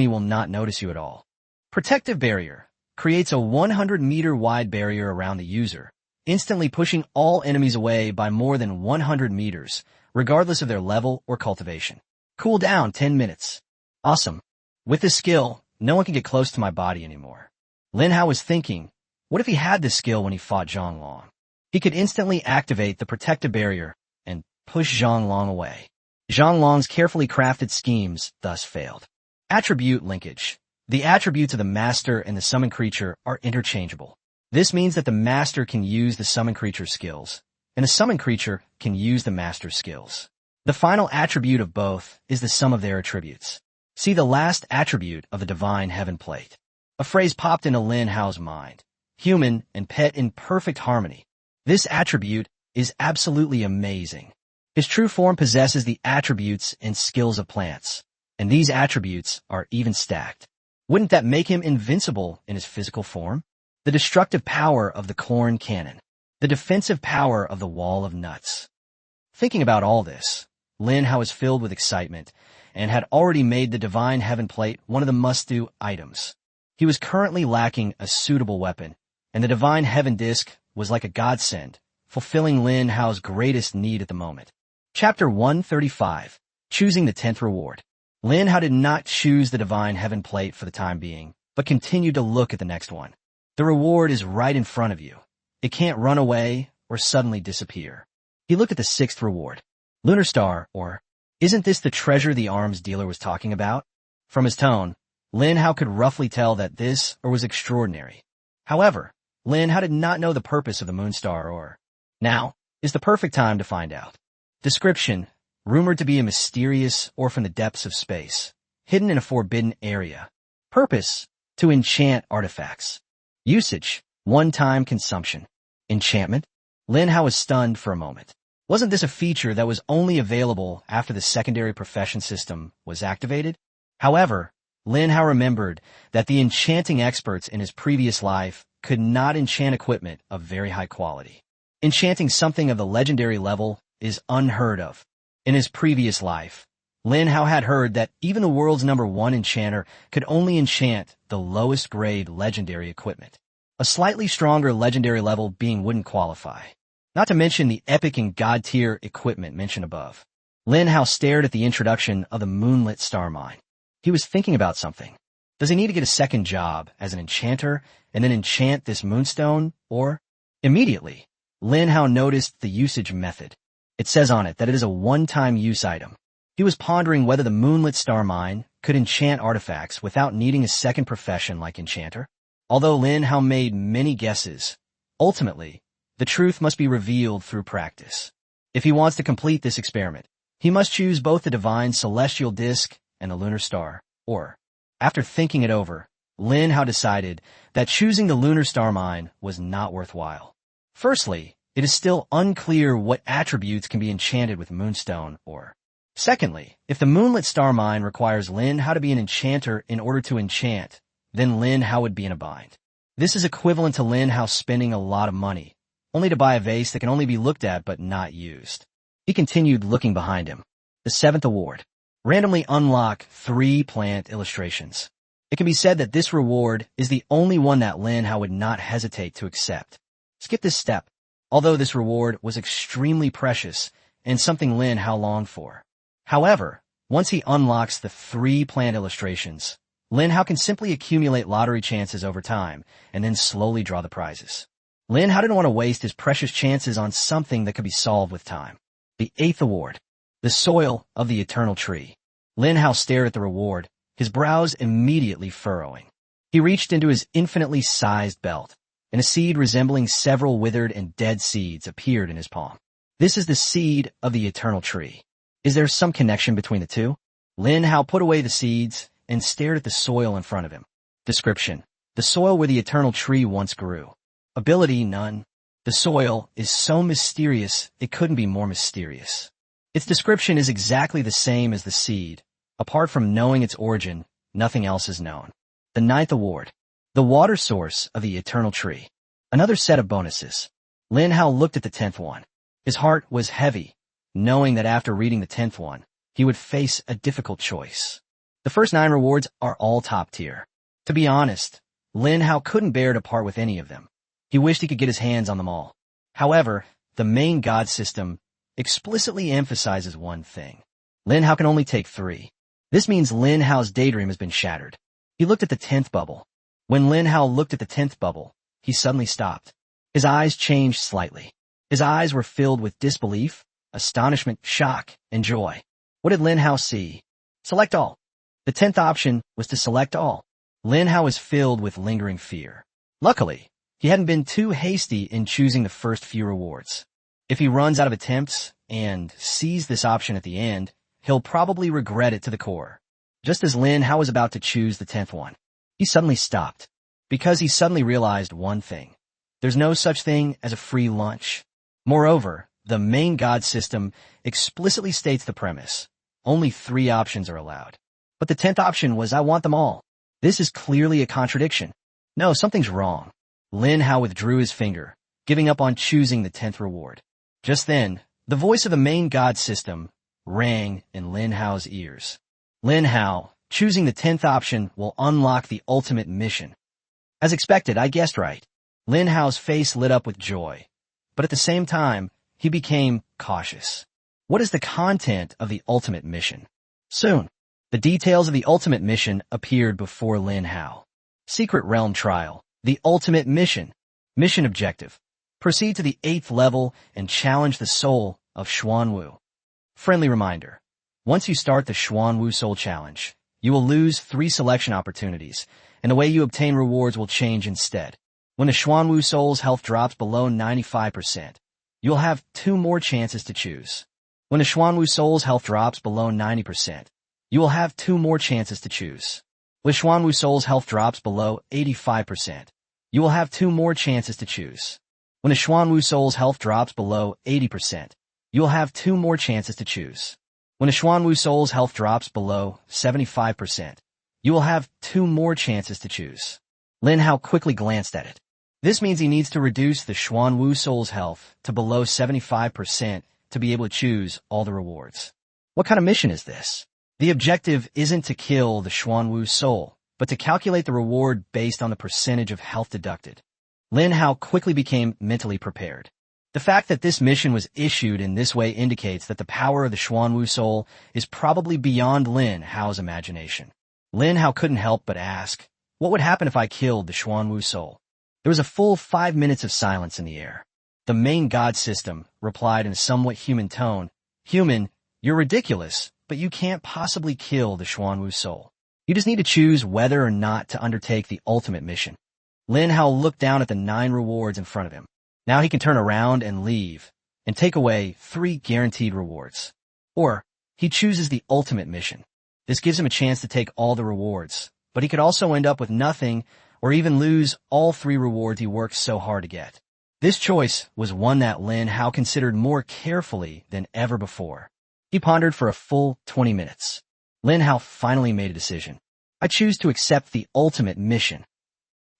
will not notice you at all. Protective Barrier creates a 100-meter wide barrier around the user, instantly pushing all enemies away by more than 100 meters, regardless of their level or cultivation. Cooldown 10 minutes. Awesome. With this skill, no one can get close to my body anymore. Lin Hao was thinking, what if he had this skill when he fought Zhang Long? He could instantly activate the protective barrier and push Zhang Long away. Zhang Long's carefully crafted schemes thus failed. Attribute linkage. The attributes of the master and the summon creature are interchangeable. This means that the master can use the summon creature skills, and the summon creature can use the master's skills. The final attribute of both is the sum of their attributes. See the last attribute of the Divine Heaven Plate. A phrase popped into Lin Hao's mind. Human and pet in perfect harmony. This attribute is absolutely amazing. His true form possesses the attributes and skills of plants, and these attributes are even stacked. Wouldn't that make him invincible in his physical form? The destructive power of the corn cannon. The defensive power of the wall of nuts. Thinking about all this, Lin Hao was filled with excitement and had already made the divine heaven plate one of the must-do items. He was currently lacking a suitable weapon, and the divine heaven disc was like a godsend, fulfilling Lin Hao's greatest need at the moment. Chapter 135. Choosing the 10th Reward. Lin Hao did not choose the divine heaven plate for the time being, but continued to look at the next one. The reward is right in front of you. It can't run away or suddenly disappear. He looked at the 6th reward. Lunar Star, or, isn't this the treasure the arms dealer was talking about? From his tone, Lin Hao could roughly tell that this was extraordinary. However, Lin Hao did not know the purpose of the Moon Star, or, now is the perfect time to find out. Description: rumored to be a mysterious ore from the depths of space, hidden in a forbidden area. Purpose: to enchant artifacts. Usage: one-time consumption. Enchantment? Lin Hao was stunned for a moment. Wasn't this a feature that was only available after the secondary profession system was activated? However, Lin Hao remembered that the enchanting experts in his previous life could not enchant equipment of very high quality. Enchanting something of the legendary level is unheard of. In his previous life, Lin Hao had heard that even the world's #1 enchanter could only enchant the lowest grade legendary equipment. A slightly stronger legendary level being wouldn't qualify. Not to mention the epic and god-tier equipment mentioned above. Lin Hao stared at the introduction of the moonlit star mine. He was thinking about something. Does he need to get a second job as an enchanter and then enchant this moonstone, or? Immediately, Lin Hao noticed the usage method. It says on it that it is a one-time use item. He was pondering whether the moonlit star mine could enchant artifacts without needing a second profession like enchanter. Although Lin Hao made many guesses, ultimately, the truth must be revealed through practice. If he wants to complete this experiment, he must choose both the divine celestial disk and the lunar star, or, after thinking it over, Lin Hao decided that choosing the lunar star mine was not worthwhile. Firstly, it is still unclear what attributes can be enchanted with moonstone, or, secondly, if the moonlit star mine requires Lin Hao to be an enchanter in order to enchant, then Lin Hao would be in a bind. This is equivalent to Lin Hao spending a lot of money, only to buy a vase that can only be looked at but not used. He continued looking behind him. The 7th award. Randomly unlock 3 plant illustrations. It can be said that this reward is the only one that Lin Hao would not hesitate to accept. Skip this step, although this reward was extremely precious and something Lin Hao longed for. However, once he unlocks the 3 plant illustrations, Lin Hao can simply accumulate lottery chances over time and then slowly draw the prizes. Lin Hao didn't want to waste his precious chances on something that could be solved with time. The 8th award. The soil of the eternal tree. Lin Hao stared at the reward, his brows immediately furrowing. He reached into his infinitely sized belt, and a seed resembling several withered and dead seeds appeared in his palm. This is the seed of the eternal tree. Is there some connection between the two? Lin Hao put away the seeds and stared at the soil in front of him. Description: the soil where the eternal tree once grew. Ability: none. The soil is so mysterious it couldn't be more mysterious. Its description is exactly the same as the seed. Apart from knowing its origin, nothing else is known. The 9th award. The water source of the eternal tree. Another set of bonuses. Lin Hao looked at the 10th one. His heart was heavy, knowing that after reading the 10th one, he would face a difficult choice. The first 9 rewards are all top tier. To be honest, Lin Hao couldn't bear to part with any of them. He wished he could get his hands on them all. However, the main god system explicitly emphasizes one thing. Lin Hao can only take 3. This means Lin Hao's daydream has been shattered. He looked at the 10th bubble. When Lin Hao looked at the 10th bubble, he suddenly stopped. His eyes changed slightly. His eyes were filled with disbelief, astonishment, shock, and joy. What did Lin Hao see? Select all. The 10th option was to select all. Lin Hao was filled with lingering fear. Luckily, he hadn't been too hasty in choosing the first few rewards. If he runs out of attempts and sees this option at the end, he'll probably regret it to the core. Just as Lin Hao was about to choose the 10th one, he suddenly stopped, because he suddenly realized one thing. There's no such thing as a free lunch. Moreover, the main god system explicitly states the premise. Only 3 options are allowed. But the 10th option was, I want them all. This is clearly a contradiction. No, something's wrong. Lin Hao withdrew his finger, giving up on choosing the 10th reward. Just then, the voice of the main god system rang in Lin Hao's ears. Lin Hao, choosing the 10th option will unlock the ultimate mission. As expected, I guessed right. Lin Hao's face lit up with joy. But at the same time, he became cautious. What is the content of the ultimate mission? Soon, the details of the ultimate mission appeared before Lin Hao. Secret Realm Trial. The ultimate mission. Mission objective. Proceed to the 8th level and challenge the soul of Xuanwu. Friendly reminder. Once you start the Xuanwu Soul Challenge, you will lose 3 selection opportunities, and the way you obtain rewards will change instead. When the Xuanwu Soul's health drops below 95%, you'll have 2 more chances to choose. When the Xuanwu Soul's health drops below 90%, you will have 2 more chances to choose. When Xuanwu Soul's health drops below 85%, you will have 2 more chances to choose. When the Xuanwu Soul's health drops below 80%, you will have 2 more chances to choose. When the Xuanwu Soul's health drops below 75%, you will have 2 more chances to choose. Lin Hao quickly glanced at it. This means he needs to reduce the Xuanwu Soul's health to below 75% to be able to choose all the rewards. What kind of mission is this? The objective isn't to kill the Xuanwu Soul, but to calculate the reward based on the percentage of health deducted. Lin Hao quickly became mentally prepared. The fact that this mission was issued in this way indicates that the power of the Xuanwu Soul is probably beyond Lin Hao's imagination. Lin Hao couldn't help but ask, what would happen if I killed the Xuanwu Soul? There was a full 5 minutes of silence in the air. The main god system replied in a somewhat human tone, Human, you're ridiculous, but you can't possibly kill the Xuanwu Soul. You just need to choose whether or not to undertake the ultimate mission. Lin Hao looked down at the 9 rewards in front of him. Now he can turn around and leave, and take away 3 guaranteed rewards. Or, he chooses the ultimate mission. This gives him a chance to take all the rewards, but he could also end up with nothing, or even lose all 3 rewards he worked so hard to get. This choice was one that Lin Hao considered more carefully than ever before. He pondered for a full 20 minutes. Lin Hao finally made a decision. I choose to accept the ultimate mission.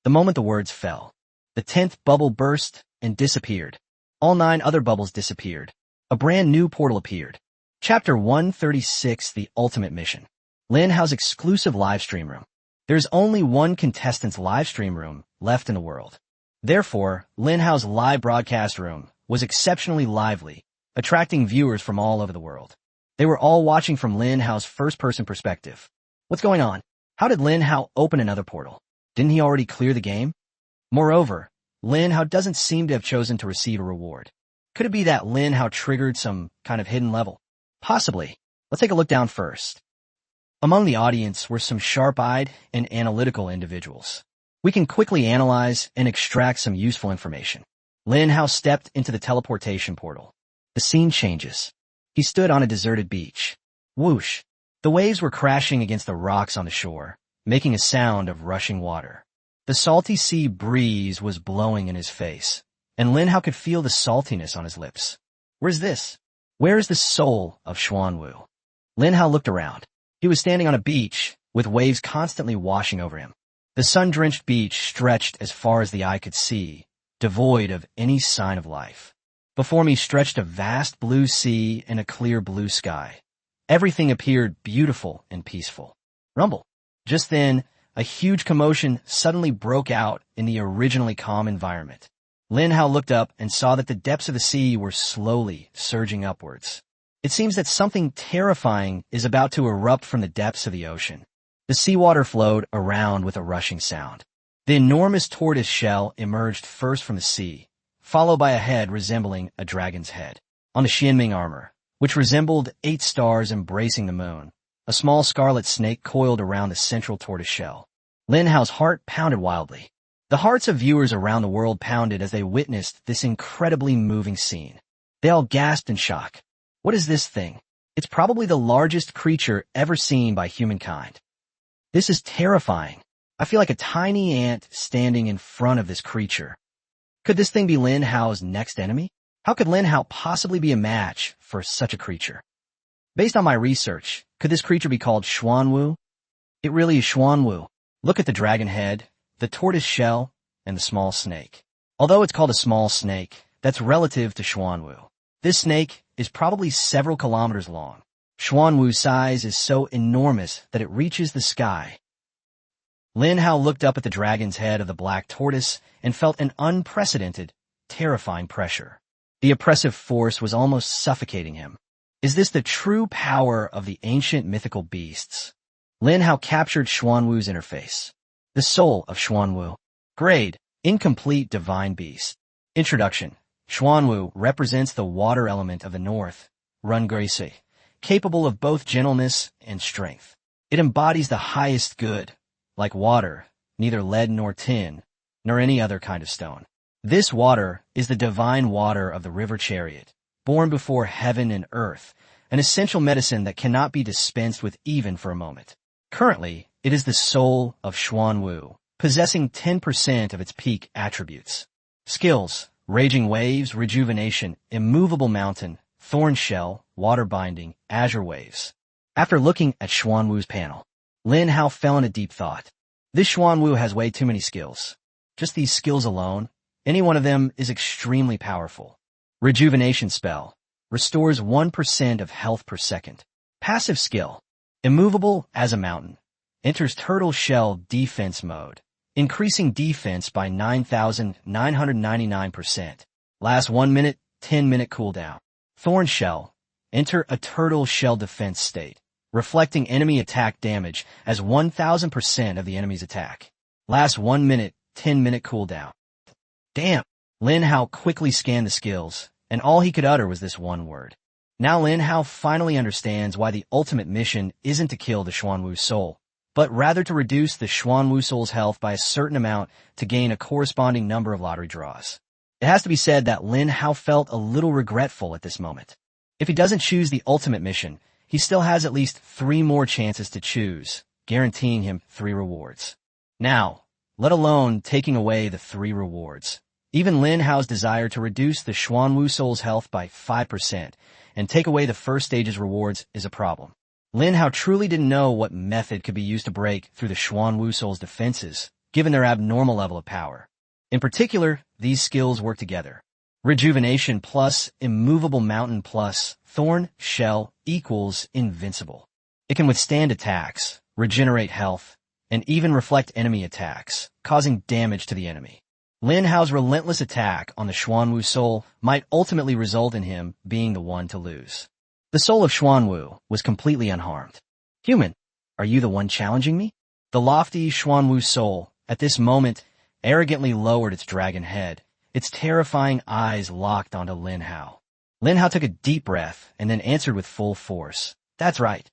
The moment the words fell, the 10th bubble burst and disappeared. All 9 other bubbles disappeared. A brand new portal appeared. Chapter 136, The Ultimate Mission. Lin Hao's exclusive livestream room. There's only one contestant's livestream room left in the world. Therefore, Lin Hao's live broadcast room was exceptionally lively, attracting viewers from all over the world. They were all watching from Lin Hao's first-person perspective. What's going on? How did Lin Hao open another portal? Didn't he already clear the game? Moreover, Lin Hao doesn't seem to have chosen to receive a reward. Could it be that Lin Hao triggered some kind of hidden level? Possibly. Let's take a look down first. Among the audience were some sharp-eyed and analytical individuals. We can quickly analyze and extract some useful information. Lin Hao stepped into the teleportation portal. The scene changes. He stood on a deserted beach. Whoosh! The waves were crashing against the rocks on the shore, making a sound of rushing water. The salty sea breeze was blowing in his face, and Lin Hao could feel the saltiness on his lips. Where's this? Where is the soul of Xuanwu? Lin Hao looked around. He was standing on a beach, with waves constantly washing over him. The sun-drenched beach stretched as far as the eye could see, devoid of any sign of life. Before me stretched a vast blue sea and a clear blue sky. Everything appeared beautiful and peaceful. Rumble. Just then, a huge commotion suddenly broke out in the originally calm environment. Lin Hao looked up and saw that the depths of the sea were slowly surging upwards. It seems that something terrifying is about to erupt from the depths of the ocean. The seawater flowed around with a rushing sound. The enormous tortoise shell emerged first from the sea, followed by a head resembling a dragon's head. On the Xianming armor, which resembled 8 stars embracing the moon, a small scarlet snake coiled around the central tortoise shell. Lin Hao's heart pounded wildly. The hearts of viewers around the world pounded as they witnessed this incredibly moving scene. They all gasped in shock. What is this thing? It's probably the largest creature ever seen by humankind. This is terrifying. I feel like a tiny ant standing in front of this creature. Could this thing be Lin Hao's next enemy? How could Lin Hao possibly be a match for such a creature? Based on my research, could this creature be called Xuanwu? It really is Xuanwu. Look at the dragon head, the tortoise shell, and the small snake. Although it's called a small snake, that's relative to Xuanwu. This snake is probably several kilometers long. Xuanwu's size is so enormous that it reaches the sky. Lin Hao looked up at the dragon's head of the black tortoise and felt an unprecedented, terrifying pressure. The oppressive force was almost suffocating him. Is this the true power of the ancient mythical beasts? Lin Hao captured Xuanwu's interface. The soul of Xuanwu. Grade: Incomplete Divine Beast. Introduction. Xuanwu represents the water element of the north, greenery, capable of both gentleness and strength. It embodies the highest good, like water, neither lead nor tin, nor any other kind of stone. This water is the divine water of the river chariot, born before heaven and earth, an essential medicine that cannot be dispensed with even for a moment. Currently, it is the soul of Xuanwu, possessing 10% of its peak attributes. Skills: Raging Waves, Rejuvenation, Immovable Mountain, Thorn Shell, Water Binding, Azure Waves. After looking at Xuanwu's panel, Lin Hao fell into deep thought. This Xuanwu has way too many skills. Just these skills alone, any one of them is extremely powerful. Rejuvenation Spell. Restores 1% of health per second. Passive skill. Immovable as a mountain. Enters Turtle Shell Defense Mode, increasing defense by 9,999%. Lasts 1 minute, 10-minute cooldown. Thorn Shell. Enter a Turtle Shell defense state, reflecting enemy attack damage as 1,000% of the enemy's attack. Lasts 1 minute, 10-minute cooldown. Damn! Lin Hao quickly scanned the skills, and all he could utter was this one word. Now Lin Hao finally understands why the ultimate mission isn't to kill the Xuanwu soul, but rather to reduce the Xuanwu soul's health by a certain amount to gain a corresponding number of lottery draws. It has to be said that Lin Hao felt a little regretful at this moment. If he doesn't choose the ultimate mission, he still has at least 3 more chances to choose, guaranteeing him 3 rewards. Now, let alone taking away the 3 rewards. Even Lin Hao's desire to reduce the Xuanwu soul's health by 5% and take away the first stage's rewards is a problem. Lin Hao truly didn't know what method could be used to break through the Xuanwu soul's defenses, given their abnormal level of power. In particular, these skills work together. Rejuvenation plus Immovable Mountain plus Thorn Shell equals Invincible. It can withstand attacks, regenerate health, and even reflect enemy attacks, causing damage to the enemy. Lin Hao's relentless attack on the Xuanwu soul might ultimately result in him being the one to lose. The soul of Xuanwu was completely unharmed. Human, are you the one challenging me? The lofty Xuanwu soul, at this moment, arrogantly lowered its dragon head, its terrifying eyes locked onto Lin Hao. Lin Hao took a deep breath and then answered with full force. That's right.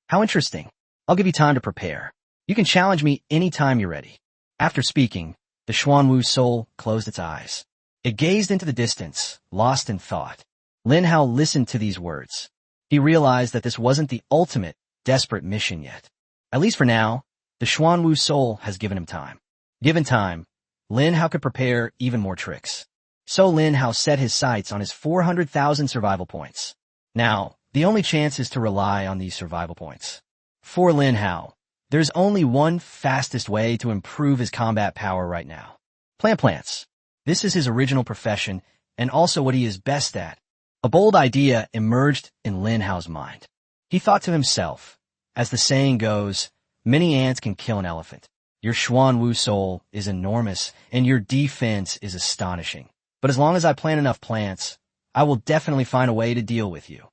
How interesting. I'll give you time to prepare. You can challenge me anytime you're ready. After speaking, the Xuanwu soul closed its eyes. It gazed into the distance, lost in thought. Lin Hao listened to these words. He realized that this wasn't the ultimate, desperate mission yet. At least for now, the Xuanwu soul has given him time. Given time, Lin Hao could prepare even more tricks. So Lin Hao set his sights on his 400,000 survival points. Now, the only chance is to rely on these survival points. For Lin Hao, there's only one fastest way to improve his combat power right now. Plant plants. This is his original profession, and also what he is best at. A bold idea emerged in Lin Hao's mind. He thought to himself, as the saying goes, many ants can kill an elephant. Your Xuanwu soul is enormous, and your defense is astonishing. But as long as I plant enough plants, I will definitely find a way to deal with you.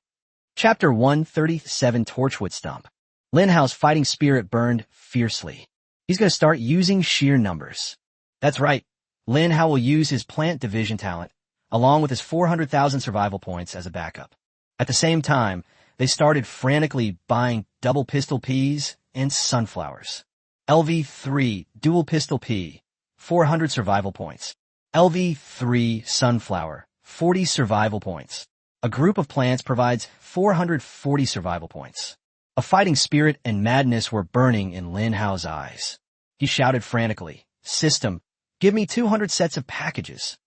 Chapter 137 Torchwood Stump. Lin Hao's fighting spirit burned fiercely. He's going to start using sheer numbers. That's right. Lin Hao will use his plant division talent, along with his 400,000 survival points as a backup. At the same time, they started frantically buying double pistol peas and sunflowers. LV3 dual pistol pea, 400 survival points. LV3 sunflower, 40 survival points. A group of plants provides 440 survival points. A fighting spirit and madness were burning in Lin Hao's eyes. He shouted frantically, "System, give me 200 sets of packages."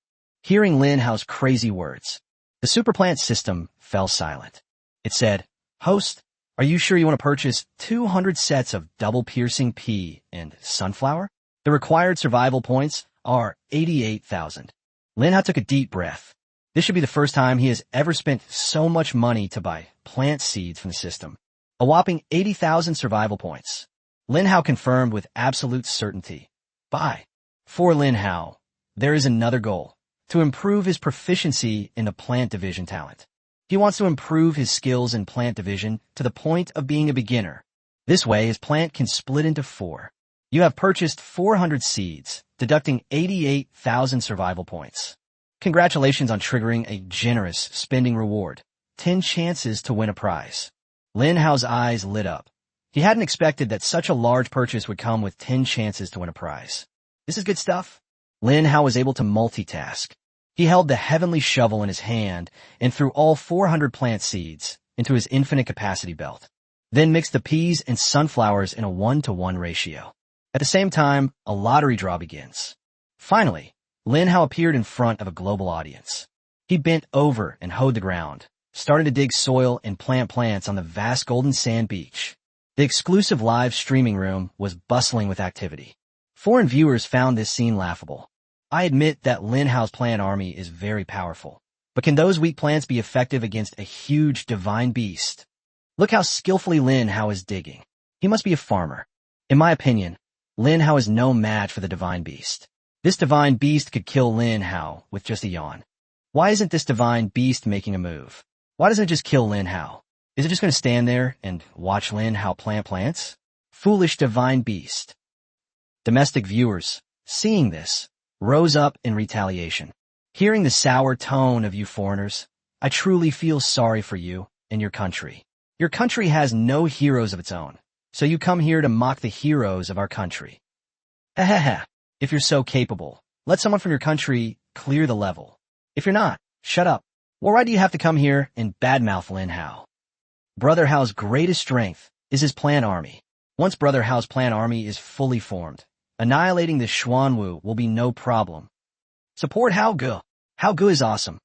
Hearing Lin Hao's crazy words, the superplant system fell silent. It said, "Host, are you sure you want to purchase 200 sets of double-piercing pea and sunflower? The required survival points are 88,000. Lin Hao took a deep breath. This should be the first time he has ever spent so much money to buy plant seeds from the system. A whopping 80,000 survival points. Lin Hao confirmed with absolute certainty. Buy. For Lin Hao, there is another goal: to improve his proficiency in the plant division talent. He wants to improve his skills in plant division to the point of being a beginner. This way, his plant can split into 4. You have purchased 400 seeds, deducting 88,000 survival points. Congratulations on triggering a generous spending reward. 10 chances to win a prize. Lin Hao's eyes lit up. He hadn't expected that such a large purchase would come with 10 chances to win a prize. This is good stuff. Lin Hao was able to multitask. He held the heavenly shovel in his hand and threw all 400 plant seeds into his infinite capacity belt. Then mixed the peas and sunflowers in a 1-to-1 ratio. At the same time, a lottery draw begins. Finally, Lin Hao appeared in front of a global audience. He bent over and hoed the ground, starting to dig soil and plant plants on the vast golden sand beach. The exclusive live streaming room was bustling with activity. Foreign viewers found this scene laughable. I admit that Lin Hao's plant army is very powerful, but can those weak plants be effective against a huge divine beast? Look how skillfully Lin Hao is digging. He must be a farmer. In my opinion, Lin Hao is no match for the divine beast. This divine beast could kill Lin Hao with just a yawn. Why isn't this divine beast making a move? Why doesn't it just kill Lin Hao? Is it just going to stand there and watch Lin Hao plant plants? Foolish divine beast. Domestic viewers, seeing this, rose up in retaliation. Hearing the sour tone of you foreigners, I truly feel sorry for you and your country. Your country has no heroes of its own, so you come here to mock the heroes of our country. Ahaha. If you're so capable, let someone from your country clear the level. If you're not, shut up. Well, why do you have to come here and badmouth Lin Hao? Brother Hao's greatest strength is his plant army. Once Brother Hao's plant army is fully formed, annihilating the Xuanwu will be no problem. Support Hao Ge. Hao Ge is awesome.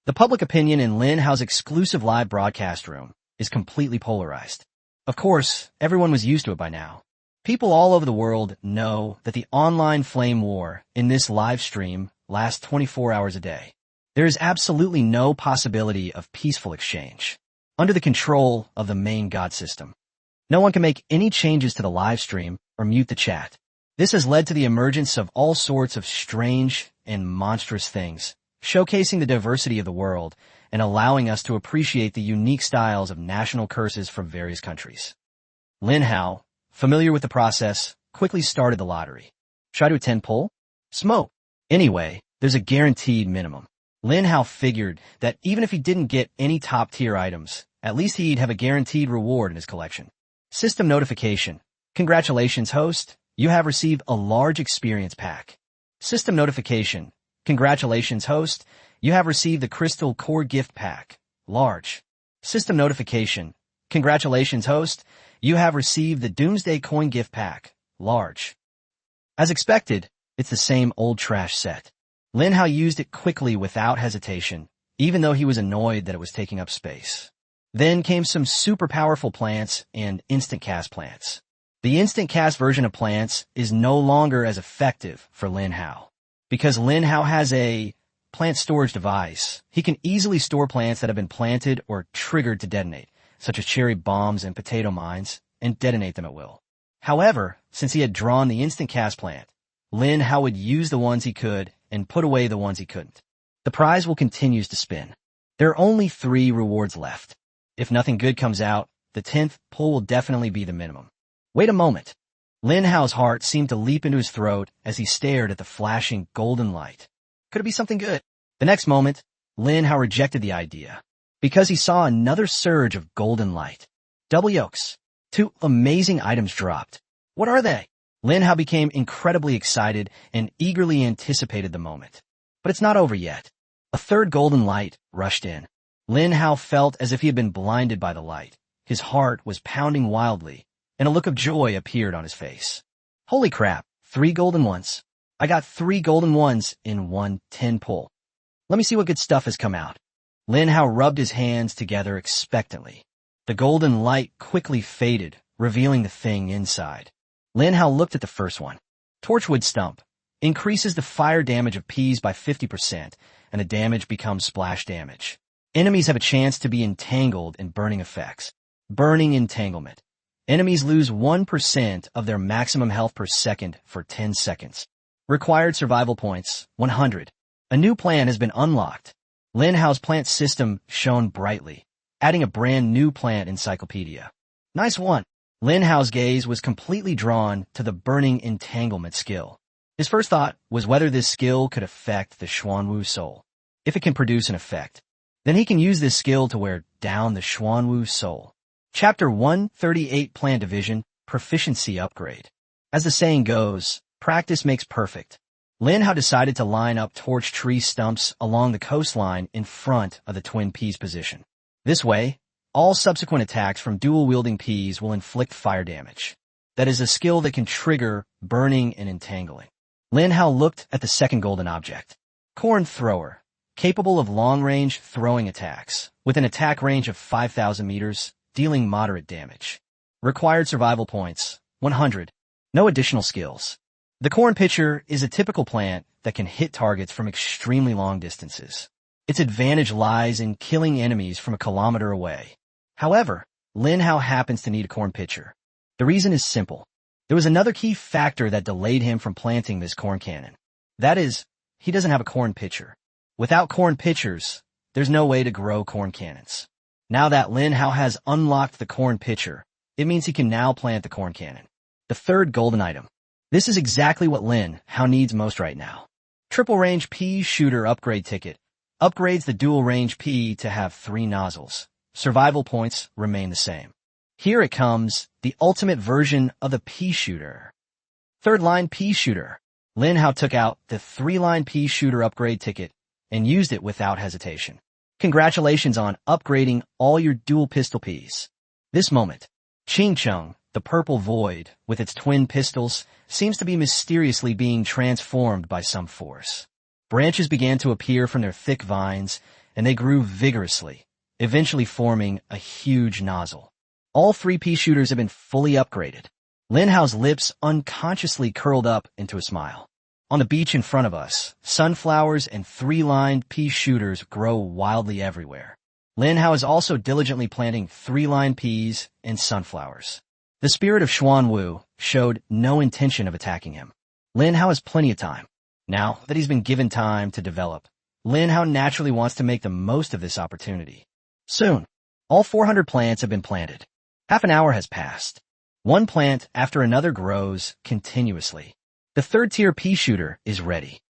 The public opinion in Lin Hao's exclusive live broadcast room is completely polarized. Of course, everyone was used to it by now. People all over the world know that the online flame war in this live stream lasts 24 hours a day. There is absolutely no possibility of peaceful exchange under the control of the main god system. No one can make any changes to the live stream or mute the chat. This has led to the emergence of all sorts of strange and monstrous things, showcasing the diversity of the world and allowing us to appreciate the unique styles of national curses from various countries. Lin Hao, familiar with the process, quickly started the lottery. Try to attend poll? Smoke. Anyway, there's a guaranteed minimum. Lin Hao figured that even if he didn't get any top-tier items, at least he'd have a guaranteed reward in his collection. System notification. Congratulations, host. You have received a large experience pack. System notification. Congratulations, host. You have received the Crystal Core Gift Pack. Large. System notification. Congratulations, host. You have received the Doomsday Coin Gift Pack. Large. As expected, it's the same old trash set. Lin Hao used it quickly without hesitation, even though he was annoyed that it was taking up space. Then came some super powerful plants and instant cast plants. The instant cast version of plants is no longer as effective for Lin Hao. Because Lin Hao has a plant storage device, he can easily store plants that have been planted or triggered to detonate, such as cherry bombs and potato mines, and detonate them at will. However, since he had drawn the instant cast plant, Lin Hao would use the ones he could and put away the ones he couldn't. The prize will continue to spin. There are only 3 rewards left. If nothing good comes out, the 10th pull will definitely be the minimum. Wait a moment. Lin Hao's heart seemed to leap into his throat as he stared at the flashing golden light. Could it be something good? The next moment, Lin Hao rejected the idea, because he saw another surge of golden light. Double yolks. 2 amazing items dropped. What are they? Lin Hao became incredibly excited and eagerly anticipated the moment. But it's not over yet. A 3rd golden light rushed in. Lin Hao felt as if he had been blinded by the light. His heart was pounding wildly, and a look of joy appeared on his face. Holy crap, 3 golden ones. I got 3 golden ones in one 10 pull. Let me see what good stuff has come out. Lin Hao rubbed his hands together expectantly. The golden light quickly faded, revealing the thing inside. Lin Hao looked at the first one. Torchwood Stump. Increases the fire damage of peas by 50%, and the damage becomes splash damage. Enemies have a chance to be entangled in burning effects. Burning entanglement. Enemies lose 1% of their maximum health per second for 10 seconds. Required survival points, 100. A new plant has been unlocked. Lin Hao's plant system shown brightly, adding a brand new plant encyclopedia. Nice one. Lin Hao's gaze was completely drawn to the burning entanglement skill. His first thought was whether this skill could affect the Xuanwu soul. If it can produce an effect, then he can use this skill to wear down the Xuanwu soul. Chapter 138 Plant Division Proficiency Upgrade. As the saying goes, practice makes perfect. Lin Hao decided to line up torch tree stumps along the coastline in front of the twin peas position. This way, all subsequent attacks from dual-wielding peas will inflict fire damage. That is a skill that can trigger burning and entangling. Lin Hao looked at the second golden object. Corn Thrower, capable of long-range throwing attacks, with an attack range of 5,000 meters, dealing moderate damage. Required survival points, 100. No additional skills. The corn pitcher is a typical plant that can hit targets from extremely long distances. Its advantage lies in killing enemies from a kilometer away. However, Lin Hao happens to need a corn pitcher. The reason is simple. There was another key factor that delayed him from planting this corn cannon. That is, he doesn't have a corn pitcher. Without corn pitchers, there's no way to grow corn cannons. Now that Lin Hao has unlocked the corn pitcher, it means he can now plant the corn cannon. The third golden item. This is exactly what Lin Hao needs most right now. Triple range pea shooter upgrade ticket. Upgrades the dual range pea to have 3 nozzles. Survival points remain the same. Here it comes, the ultimate version of the pea shooter. Third line pea shooter. Lin Hao took out the 3-line pea shooter upgrade ticket and used it without hesitation. Congratulations on upgrading all your dual pistol peas. This moment, Ching Chung, the purple void, with its twin pistols, seems to be mysteriously being transformed by some force. Branches began to appear from their thick vines, and they grew vigorously, eventually forming a huge nozzle. All 3 pea shooters have been fully upgraded. Lin Hao's lips unconsciously curled up into a smile. On the beach in front of us, sunflowers and 3-lined pea shooters grow wildly everywhere. Lin Hao is also diligently planting 3-line peas and sunflowers. The spirit of Xuanwu showed no intention of attacking him. Lin Hao has plenty of time. Now that he's been given time to develop, Lin Hao naturally wants to make the most of this opportunity. Soon, all 400 plants have been planted. Half an hour has passed. One plant after another grows continuously. The third tier pea shooter is ready.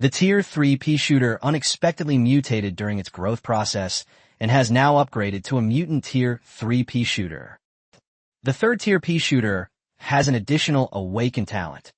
The tier 3 pea shooter unexpectedly mutated during its growth process and has now upgraded to a mutant tier 3 pea shooter. The third tier pea shooter has an additional awakened talent.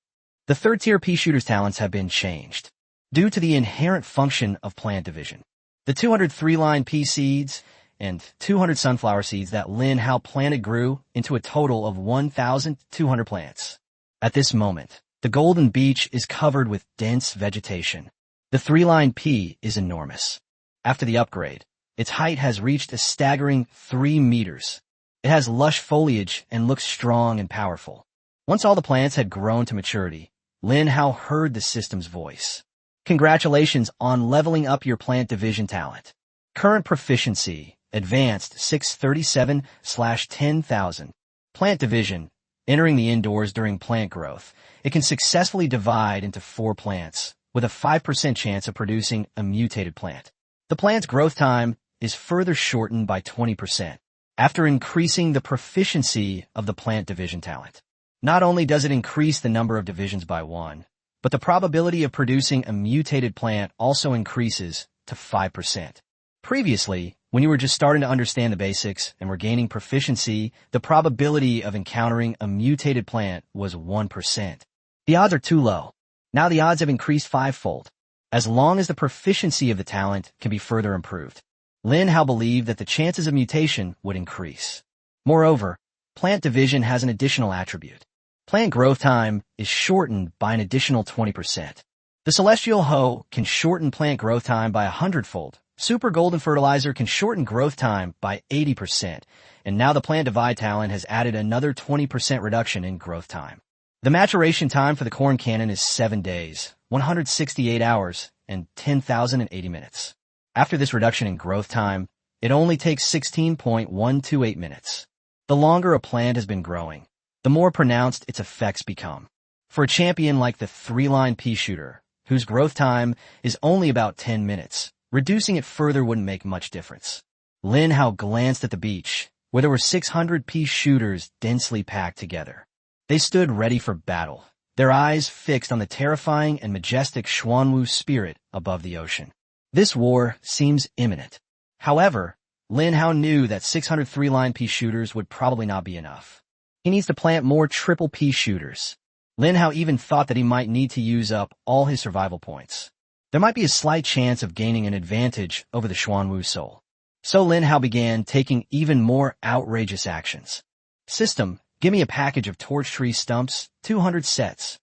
The third tier pea shooter's talents have been changed due to the inherent function of plant division. The 203-line pea seeds and 200 sunflower seeds that Lin Hao planted grew into a total of 1,200 plants. At this moment, the golden beach is covered with dense vegetation. The 3-line pea is enormous. After the upgrade, its height has reached a staggering 3 meters. It has lush foliage and looks strong and powerful. Once all the plants had grown to maturity, Lin Hao heard the system's voice. Congratulations on leveling up your plant division talent. Current proficiency, advanced 637/10,000. Plant division, entering the indoors during plant growth. It can successfully divide into 4 plants, with a 5% chance of producing a mutated plant. The plant's growth time is further shortened by 20%, after increasing the proficiency of the plant division talent. Not only does it increase the number of divisions by 1, but the probability of producing a mutated plant also increases to 5%. Previously, when you were just starting to understand the basics and were gaining proficiency, the probability of encountering a mutated plant was 1%. The odds are too low. Now the odds have increased 5-fold, as long as the proficiency of the talent can be further improved. Lin Hao believed that the chances of mutation would increase. Moreover, plant division has an additional attribute. Plant growth time is shortened by an additional 20%. The Celestial Hoe can shorten plant growth time by 100-fold. Super Golden Fertilizer can shorten growth time by 80%, and now the Plant Divide talent has added another 20% reduction in growth time. The maturation time for the corn cannon is 7 days, 168 hours, and 10,080 minutes. After this reduction in growth time, it only takes 16.128 minutes. The longer a plant has been growing, the more pronounced its effects become. For a champion like the 3-line pea shooter, whose growth time is only about 10 minutes, reducing it further wouldn't make much difference. Lin Hao glanced at the beach, where there were 600 pea shooters densely packed together. They stood ready for battle, their eyes fixed on the terrifying and majestic Xuanwu spirit above the ocean. This war seems imminent. However, Lin Hao knew that 600 3-line pea shooters would probably not be enough. He needs to plant more triple pea shooters. Lin Hao even thought that he might need to use up all his survival points. There might be a slight chance of gaining an advantage over the Xuanwu soul. So Lin Hao began taking even more outrageous actions. System, give me a package of torch tree stumps, 200 sets.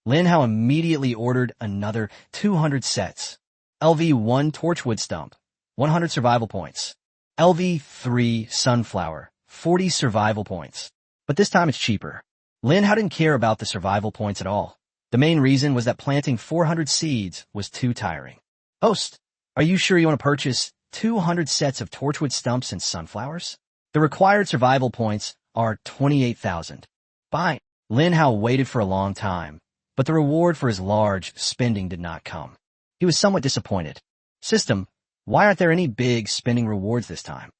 Lin Hao immediately ordered another 200 sets. LV1 torchwood stump, 100 survival points. LV3 sunflower, 40 survival points. But this time it's cheaper. Lin Hao didn't care about the survival points at all. The main reason was that planting 400 seeds was too tiring. Host, are you sure you want to purchase 200 sets of torchwood stumps and sunflowers? The required survival points are 28,000. Fine. Lin Hao waited for a long time, but the reward for his large spending did not come. He was somewhat disappointed. System, why aren't there any big spending rewards this time?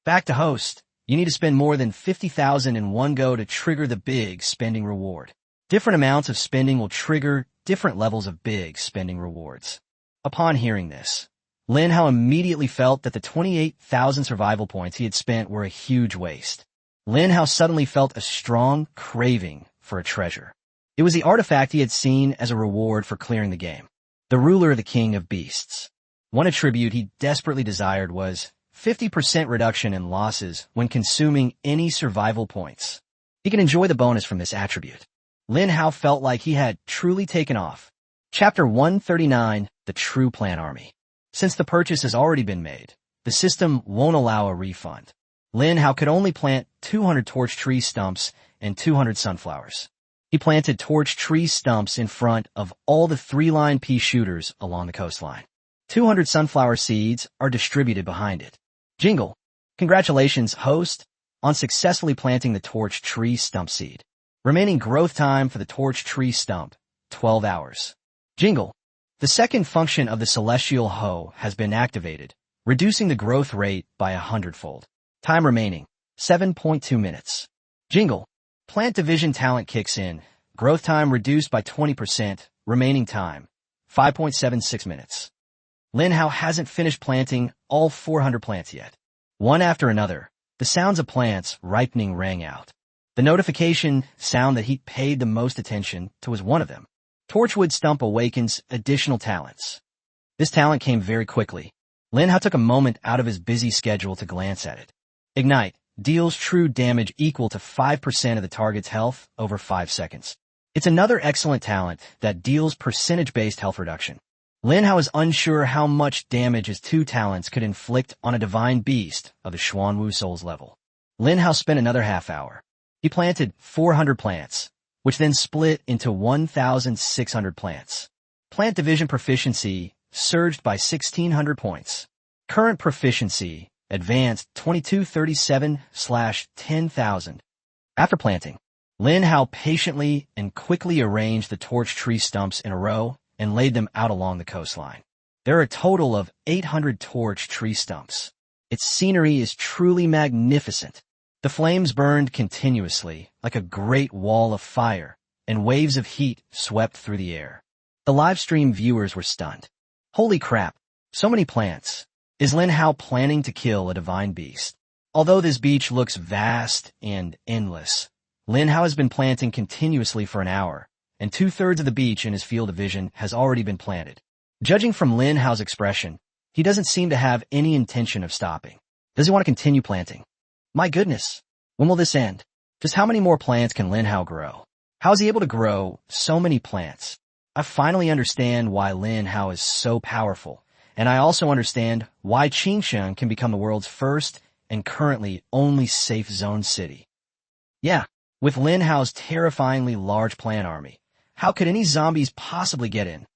Back to host. You need to spend more than 50,000 in one go to trigger the big spending reward. Different amounts of spending will trigger different levels of big spending rewards. Upon hearing this, Lin Hao immediately felt that the 28,000 survival points he had spent were a huge waste. Lin Hao suddenly felt a strong craving for a treasure. It was the artifact he had seen as a reward for clearing the game. The ruler of the king of beasts. One attribute he desperately desired was 50% reduction in losses when consuming any survival points. He can enjoy the bonus from this attribute. Lin Hao felt like he had truly taken off. Chapter 139, The True Plant Army. Since the purchase has already been made, the system won't allow a refund. Lin Hao could only plant 200 torch tree stumps and 200 sunflowers. He planted torch tree stumps in front of all the 3-line pea shooters along the coastline. 200 sunflower seeds are distributed behind it. Jingle. Congratulations, host, on successfully planting the torch tree stump seed. Remaining growth time for the torch tree stump, 12 hours. Jingle. The second function of the celestial hoe has been activated, reducing the growth rate by 100-fold. Time remaining, 7.2 minutes. Jingle. Plant division talent kicks in. Growth time reduced by 20%. Remaining time, 5.76 minutes. Lin Hao hasn't finished planting all 400 plants yet. One after another, the sounds of plants ripening rang out. The notification sound that he paid the most attention to was one of them. Torchwood Stump awakens additional talents. This talent came very quickly. Lin Hao took a moment out of his busy schedule to glance at it. Ignite deals true damage equal to 5% of the target's health over 5 seconds. It's another excellent talent that deals percentage-based health reduction. Lin Hao is unsure how much damage his two talents could inflict on a divine beast of the Xuanwu Soul's level. Lin Hao spent another half hour. He planted 400 plants, which then split into 1,600 plants. Plant division proficiency surged by 1,600 points. Current proficiency advanced 2237/10,000. After planting, Lin Hao patiently and quickly arranged the torch tree stumps in a row and laid them out along the coastline. There are a total of 800 torch tree stumps. Its scenery is truly magnificent. The flames burned continuously, like a great wall of fire, and waves of heat swept through the air. The livestream viewers were stunned. Holy crap, so many plants. Is Lin Hao planning to kill a divine beast? Although this beach looks vast and endless, Lin Hao has been planting continuously for an hour, and 2/3 of the beach in his field of vision has already been planted. Judging from Lin Hao's expression, he doesn't seem to have any intention of stopping. Does he want to continue planting? My goodness, when will this end? Just how many more plants can Lin Hao grow? How is he able to grow so many plants? I finally understand why Lin Hao is so powerful, and I also understand why Qingshan can become the world's first and currently only safe zone city. Yeah, with Lin Hao's terrifyingly large plant army, how could any zombies possibly get in?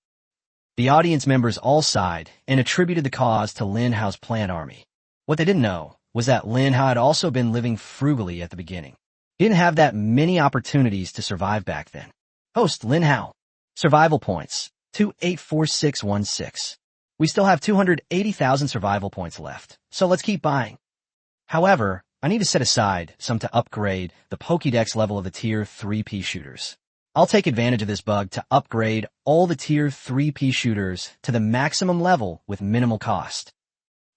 The audience members all sighed and attributed the cause to Lin Hao's plant army. What they didn't know was that Lin Hao had also been living frugally at the beginning. He didn't have that many opportunities to survive back then. Host Lin Hao. Survival points, 284616. We still have 280,000 survival points left, so let's keep buying. However, I need to set aside some to upgrade the Pokédex level of the Tier 3 pea shooters. I'll take advantage of this bug to upgrade all the Tier 3 pea shooters to the maximum level with minimal cost.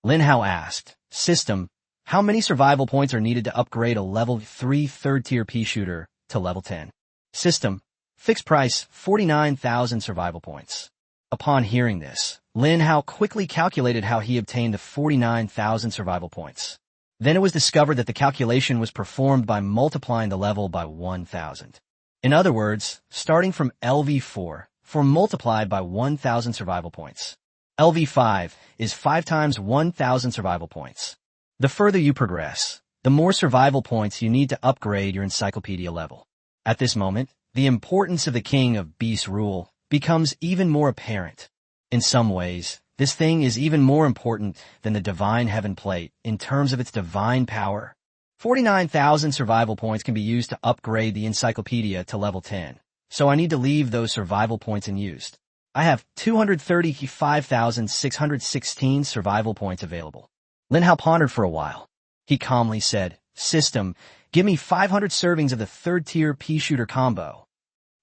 Lin Hao asked, System, how many survival points are needed to upgrade a level 3 third-tier pea shooter to level 10? System, fixed price, 49,000 survival points. Upon hearing this, Lin Hao quickly calculated how he obtained the 49,000 survival points. Then it was discovered that the calculation was performed by multiplying the level by 1,000. In other words, starting from LV4, multiplied by 1,000 survival points. LV5 is 5 times 1,000 survival points. The further you progress, the more survival points you need to upgrade your encyclopedia level. At this moment, the importance of the King of Beasts rule becomes even more apparent. In some ways, this thing is even more important than the Divine Heaven Plate in terms of its divine power. 49,000 survival points can be used to upgrade the encyclopedia to level 10, so I need to leave those survival points unused. I have 235,616 survival points available. Lin Hao pondered for a while. He calmly said, System, give me 500 servings of the third-tier pea shooter combo.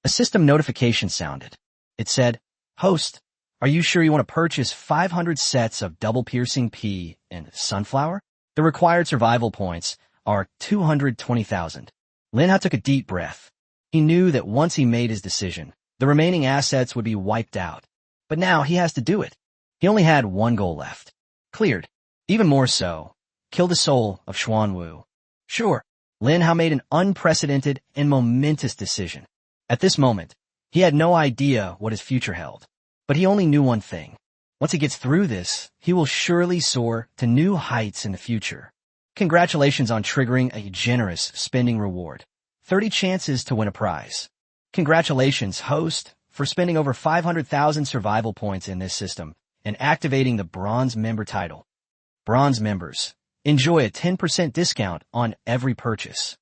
A system notification sounded. It said, Host, are you sure you want to purchase 500 sets of double-piercing pea and sunflower? The required survival points are 220,000. Lin Hao took a deep breath. He knew that once he made his decision, the remaining assets would be wiped out. But now he has to do it. He only had one goal left. Cleared. Even more so, kill the soul of Xuanwu. Sure, Lin Hao made an unprecedented and momentous decision. At this moment, he had no idea what his future held. But he only knew one thing. Once he gets through this, he will surely soar to new heights in the future. Congratulations on triggering a generous spending reward. 30 chances to win a prize. Congratulations, host, for spending over 500,000 survival points in this system and activating the Bronze Member title. Bronze members, enjoy a 10% discount on every purchase.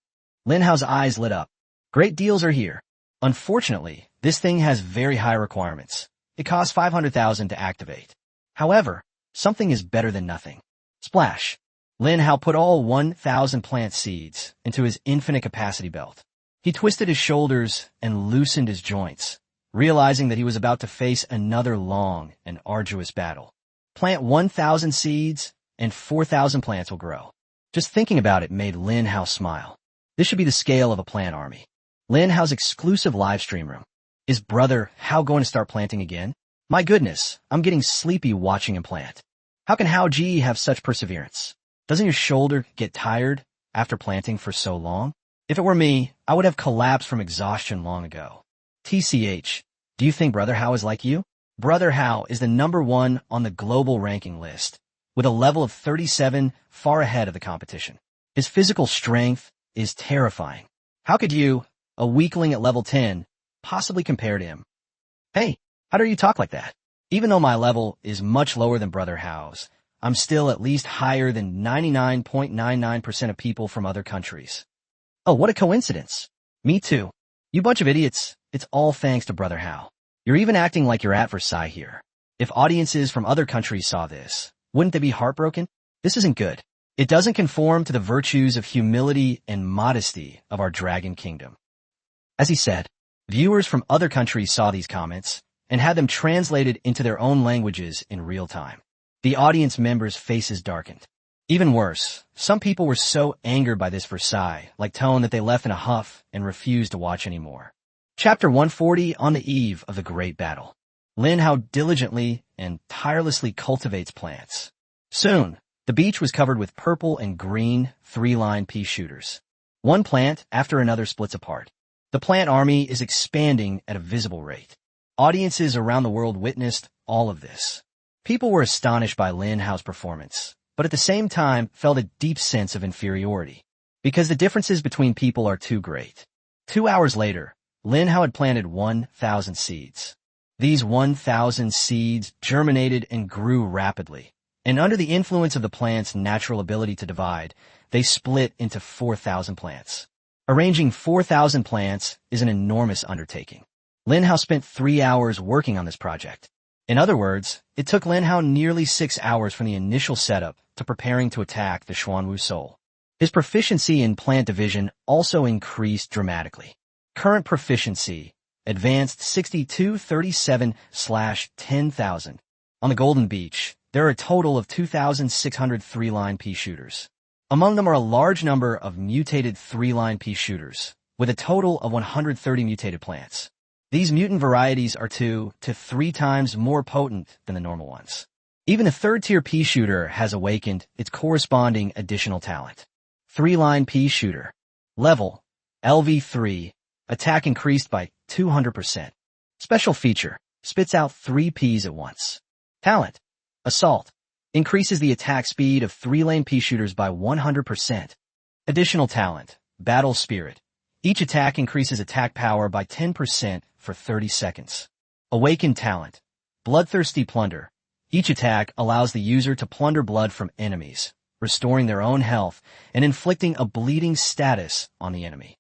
Lin Hao's eyes lit up. Great deals are here. Unfortunately, this thing has very high requirements. It costs 500,000 to activate. However, something is better than nothing. Splash. Lin Hao put all 1,000 plant seeds into his infinite capacity belt. He twisted his shoulders and loosened his joints, realizing that he was about to face another long and arduous battle. Plant 1,000 seeds, and 4,000 plants will grow. Just thinking about it made Lin Hao smile. This should be the scale of a plant army. Lin Hao's exclusive live stream room. Is Brother Hao going to start planting again? My goodness, I'm getting sleepy watching him plant. How can Hao Ji have such perseverance? Doesn't your shoulder get tired after planting for so long? If it were me, I would have collapsed from exhaustion long ago. TCH, do you think Brother Hao is like you? Brother Hao is the #1 on the global ranking list, with a level of 37 far ahead of the competition. His physical strength is terrifying. How could you, a weakling at level 10, possibly compare to him? Hey, how dare you talk like that? Even though my level is much lower than Brother Hao's, I'm still at least higher than 99.99% of people from other countries. Oh, what a coincidence. Me too. You bunch of idiots, it's all thanks to Brother Hao. You're even acting like you're at Versailles here. If audiences from other countries saw this, wouldn't they be heartbroken? This isn't good. It doesn't conform to the virtues of humility and modesty of our Dragon Kingdom. As he said, viewers from other countries saw these comments and had them translated into their own languages in real time. The audience members' faces darkened. Even worse, some people were so angered by this Versailles-like tone that they left in a huff and refused to watch anymore. Chapter 140 on the eve of the great battle. Lin Hao diligently and tirelessly cultivates plants. Soon, the beach was covered with purple and green 3-line pea shooters. One plant after another splits apart. The plant army is expanding at a visible rate. Audiences around the world witnessed all of this. People were astonished by Lin Hao's performance, but at the same time felt a deep sense of inferiority, because the differences between people are too great. 2 hours later, Lin Hao had planted 1,000 seeds. These 1,000 seeds germinated and grew rapidly, and under the influence of the plant's natural ability to divide, they split into 4,000 plants. Arranging 4,000 plants is an enormous undertaking. Lin Hao spent 3 hours working on this project. In other words, it took Lin Hao nearly 6 hours from the initial setup to preparing to attack the Xuanwu soul. His proficiency in plant division also increased dramatically. Current proficiency, advanced 6237/10,000. On the Golden Beach, there are a total of 2,600 three-line pea shooters. Among them are a large number of mutated three-line pea shooters, with a total of 130 mutated plants. These mutant varieties are 2 to 3 times more potent than the normal ones. Even the third-tier pea shooter has awakened its corresponding additional talent. Three-line pea shooter. Level, LV3, attack increased by 200%. Special feature, spits out 3 peas at once. Talent, assault, increases the attack speed of three-lane pea shooters by 100%. Additional talent, battle spirit. Each attack increases attack power by 10% for 30 seconds. Awakened talent, bloodthirsty plunder. Each attack allows the user to plunder blood from enemies, restoring their own health and inflicting a bleeding status on the enemy.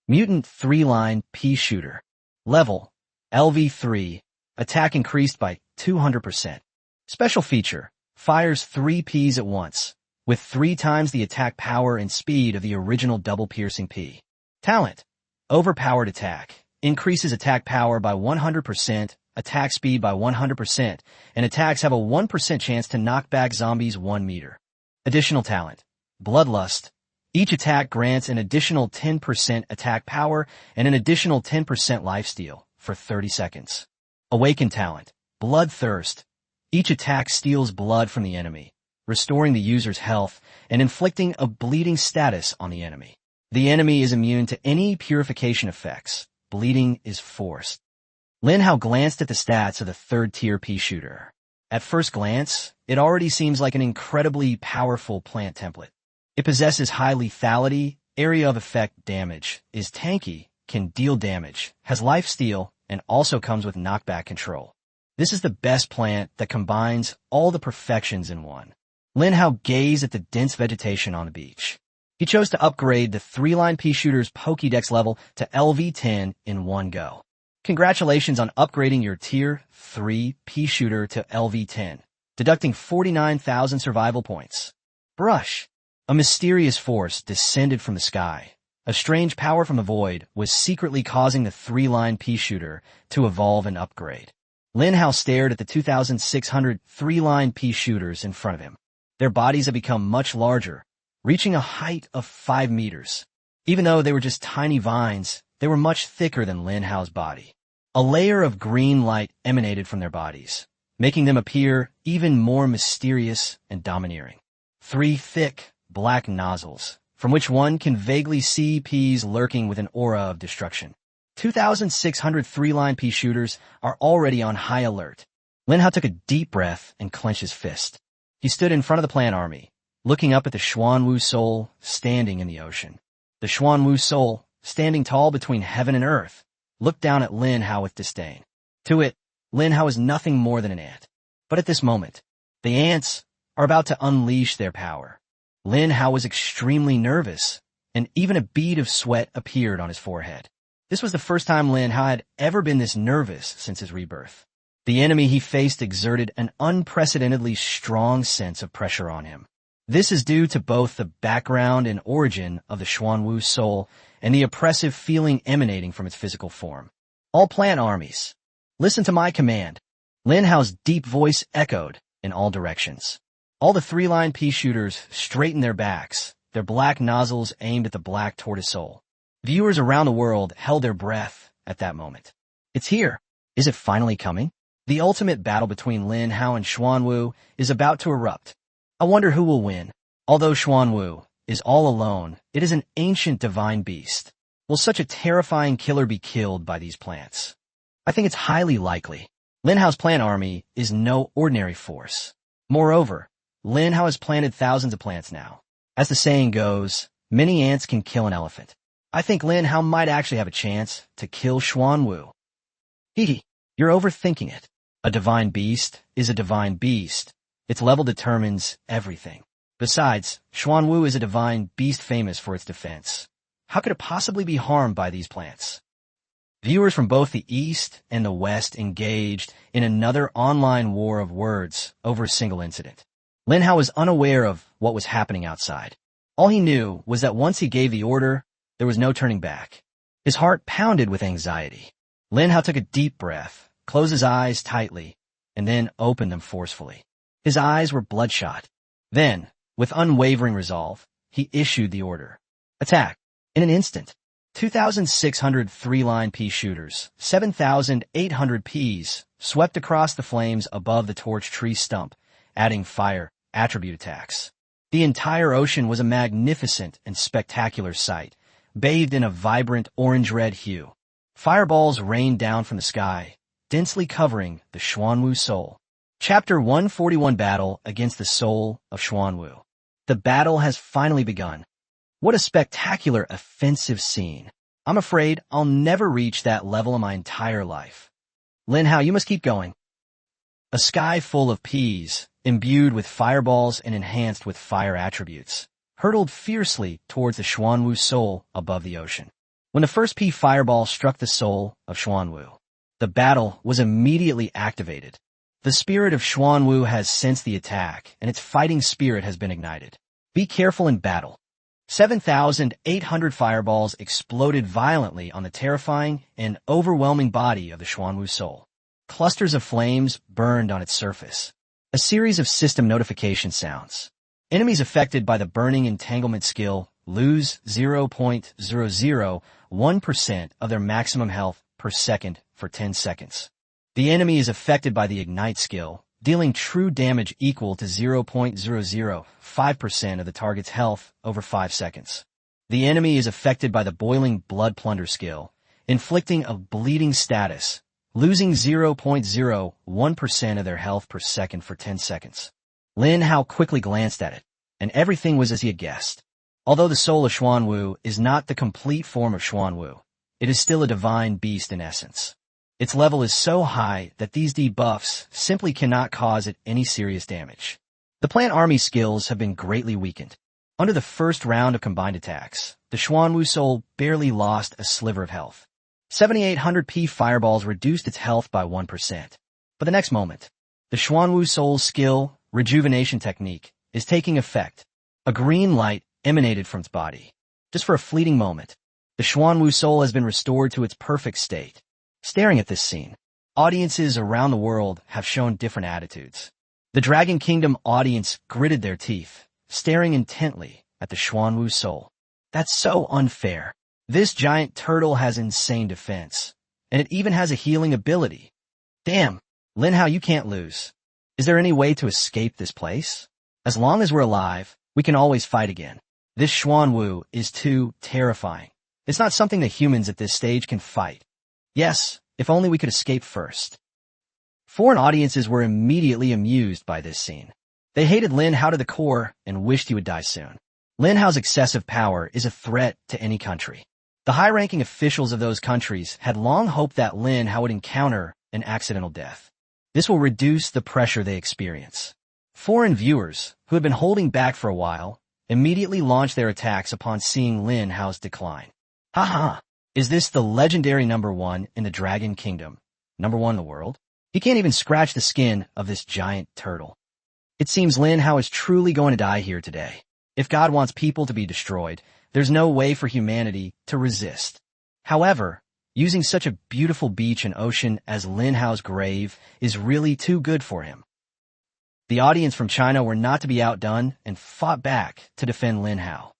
Mutant three-line pea shooter. Level, LV3, attack increased by 200%. Special feature, fires 3 peas at once, with 3 times the attack power and speed of the original double-piercing pea. Talent, overpowered attack, increases attack power by 100%, attack speed by 100%, and attacks have a 1% chance to knock back zombies 1 meter. Additional talent, bloodlust. Each attack grants an additional 10% attack power and an additional 10% lifesteal for 30 seconds. Awakened talent, bloodthirst. Each attack steals blood from the enemy, restoring the user's health and inflicting a bleeding status on the enemy. The enemy is immune to any purification effects. Bleeding is forced. Lin Hao glanced at the stats of the third-tier pea shooter. At first glance, it already seems like an incredibly powerful plant template. It possesses high lethality, area of effect damage, is tanky, can deal damage, has lifesteal, and also comes with knockback control. This is the best plant that combines all the perfections in one. Lin Hao gazed at the dense vegetation on the beach. He chose to upgrade the three-line pea shooter's Pokédex level to LV10 in one go. Congratulations on upgrading your Tier 3 pea shooter to LV10, deducting 49,000 survival points. Brush. A mysterious force descended from the sky. A strange power from the void was secretly causing the three-line pea shooter to evolve and upgrade. Lin Hao stared at the 2,600 three-line pea shooters in front of him. Their bodies had become much larger, reaching a height of 5 meters. Even though they were just tiny vines, they were much thicker than Lin Hao's body. A layer of green light emanated from their bodies, making them appear even more mysterious and domineering. 3 thick, black nozzles, from which one can vaguely see peas lurking with an aura of destruction. 2,600 three-line pea shooters are already on high alert. Lin Hao took a deep breath and clenched his fist. He stood in front of the plant army, looking up at the Xuanwu soul standing in the ocean. The Xuanwu soul, standing tall between heaven and earth, looked down at Lin Hao with disdain. To it, Lin Hao is nothing more than an ant. But at this moment, the ants are about to unleash their power. Lin Hao was extremely nervous, and even a bead of sweat appeared on his forehead. This was the first time Lin Hao had ever been this nervous since his rebirth. The enemy he faced exerted an unprecedentedly strong sense of pressure on him. This is due to both the background and origin of the Xuanwu soul and the oppressive feeling emanating from its physical form. All plant armies, listen to my command. Lin Hao's deep voice echoed in all directions. All the three-line pea shooters straightened their backs, their black nozzles aimed at the black tortoise soul. Viewers around the world held their breath at that moment. It's here. Is it finally coming? The ultimate battle between Lin Hao and Xuanwu is about to erupt. I wonder who will win. Although Xuanwu is all alone, it is an ancient divine beast. Will such a terrifying killer be killed by these plants? I think it's highly likely. Lin Hao's plant army is no ordinary force. Moreover, Lin Hao has planted thousands of plants now. As the saying goes, many ants can kill an elephant. I think Lin Hao might actually have a chance to kill Xuanwu. Hee hee. You're overthinking it. A divine beast is a divine beast. Its level determines everything. Besides, Xuanwu is a divine beast famous for its defense. How could it possibly be harmed by these plants? Viewers from both the East and the West engaged in another online war of words over a single incident. Lin Hao was unaware of what was happening outside. All he knew was that once he gave the order, there was no turning back. His heart pounded with anxiety. Lin Hao took a deep breath, closed his eyes tightly, and then opened them forcefully. His eyes were bloodshot. Then, with unwavering resolve, he issued the order. Attack. In an instant, 2,600 three-line pea shooters, 7,800 peas, swept across the flames above the torch tree stump, adding fire attribute attacks. The entire ocean was a magnificent and spectacular sight, bathed in a vibrant orange-red hue. Fireballs rained down from the sky, densely covering the Xuanwu soul. Chapter 141 Battle Against the Soul of Xuanwu. The battle has finally begun. What a spectacular offensive scene. I'm afraid I'll never reach that level in my entire life. Lin Hao, you must keep going. A sky full of peas, imbued with fireballs and enhanced with fire attributes, hurtled fiercely towards the Xuanwu soul above the ocean. When the first pea fireball struck the soul of Xuanwu, the battle was immediately activated. The spirit of Xuanwu has sensed the attack, and its fighting spirit has been ignited. Be careful in battle. 7,800 fireballs exploded violently on the terrifying and overwhelming body of the Xuanwu soul. Clusters of flames burned on its surface. A series of system notification sounds. Enemies affected by the burning entanglement skill lose 0.001% of their maximum health per second for 10 seconds. The enemy is affected by the ignite skill, dealing true damage equal to 0.005% of the target's health over 5 seconds. The enemy is affected by the boiling blood plunder skill, inflicting a bleeding status, losing 0.01% of their health per second for 10 seconds. Lin Hao quickly glanced at it, and everything was as he had guessed. Although the soul of Xuanwu is not the complete form of Xuanwu, it is still a divine beast in essence. Its level is so high that these debuffs simply cannot cause it any serious damage. The plant army skills have been greatly weakened. Under the first round of combined attacks, the Xuanwu soul barely lost a sliver of health. 7,800 P fireballs reduced its health by 1%. But the next moment, the Xuanwu soul's skill, rejuvenation technique, is taking effect. A green light emanated from its body. Just for a fleeting moment, the Xuanwu soul has been restored to its perfect state. Staring at this scene, audiences around the world have shown different attitudes. The Dragon Kingdom audience gritted their teeth, staring intently at the Xuanwu soul. That's so unfair. This giant turtle has insane defense, and it even has a healing ability. Damn, Lin Hao, you can't lose. Is there any way to escape this place? As long as we're alive, we can always fight again. This Xuanwu is too terrifying. It's not something that humans at this stage can fight. Yes, if only we could escape first. Foreign audiences were immediately amused by this scene. They hated Lin Hao to the core and wished he would die soon. Lin Hao's excessive power is a threat to any country. The high-ranking officials of those countries had long hoped that Lin Hao would encounter an accidental death. This will reduce the pressure they experience. Foreign viewers, who had been holding back for a while, immediately launched their attacks upon seeing Lin Hao's decline. Haha! Is this the legendary #1 in the Dragon Kingdom? #1 in the world? He can't even scratch the skin of this giant turtle. It seems Lin Hao is truly going to die here today. If God wants people to be destroyed, there's no way for humanity to resist. However, using such a beautiful beach and ocean as Lin Hao's grave is really too good for him. The audience from China were not to be outdone and fought back to defend Lin Hao.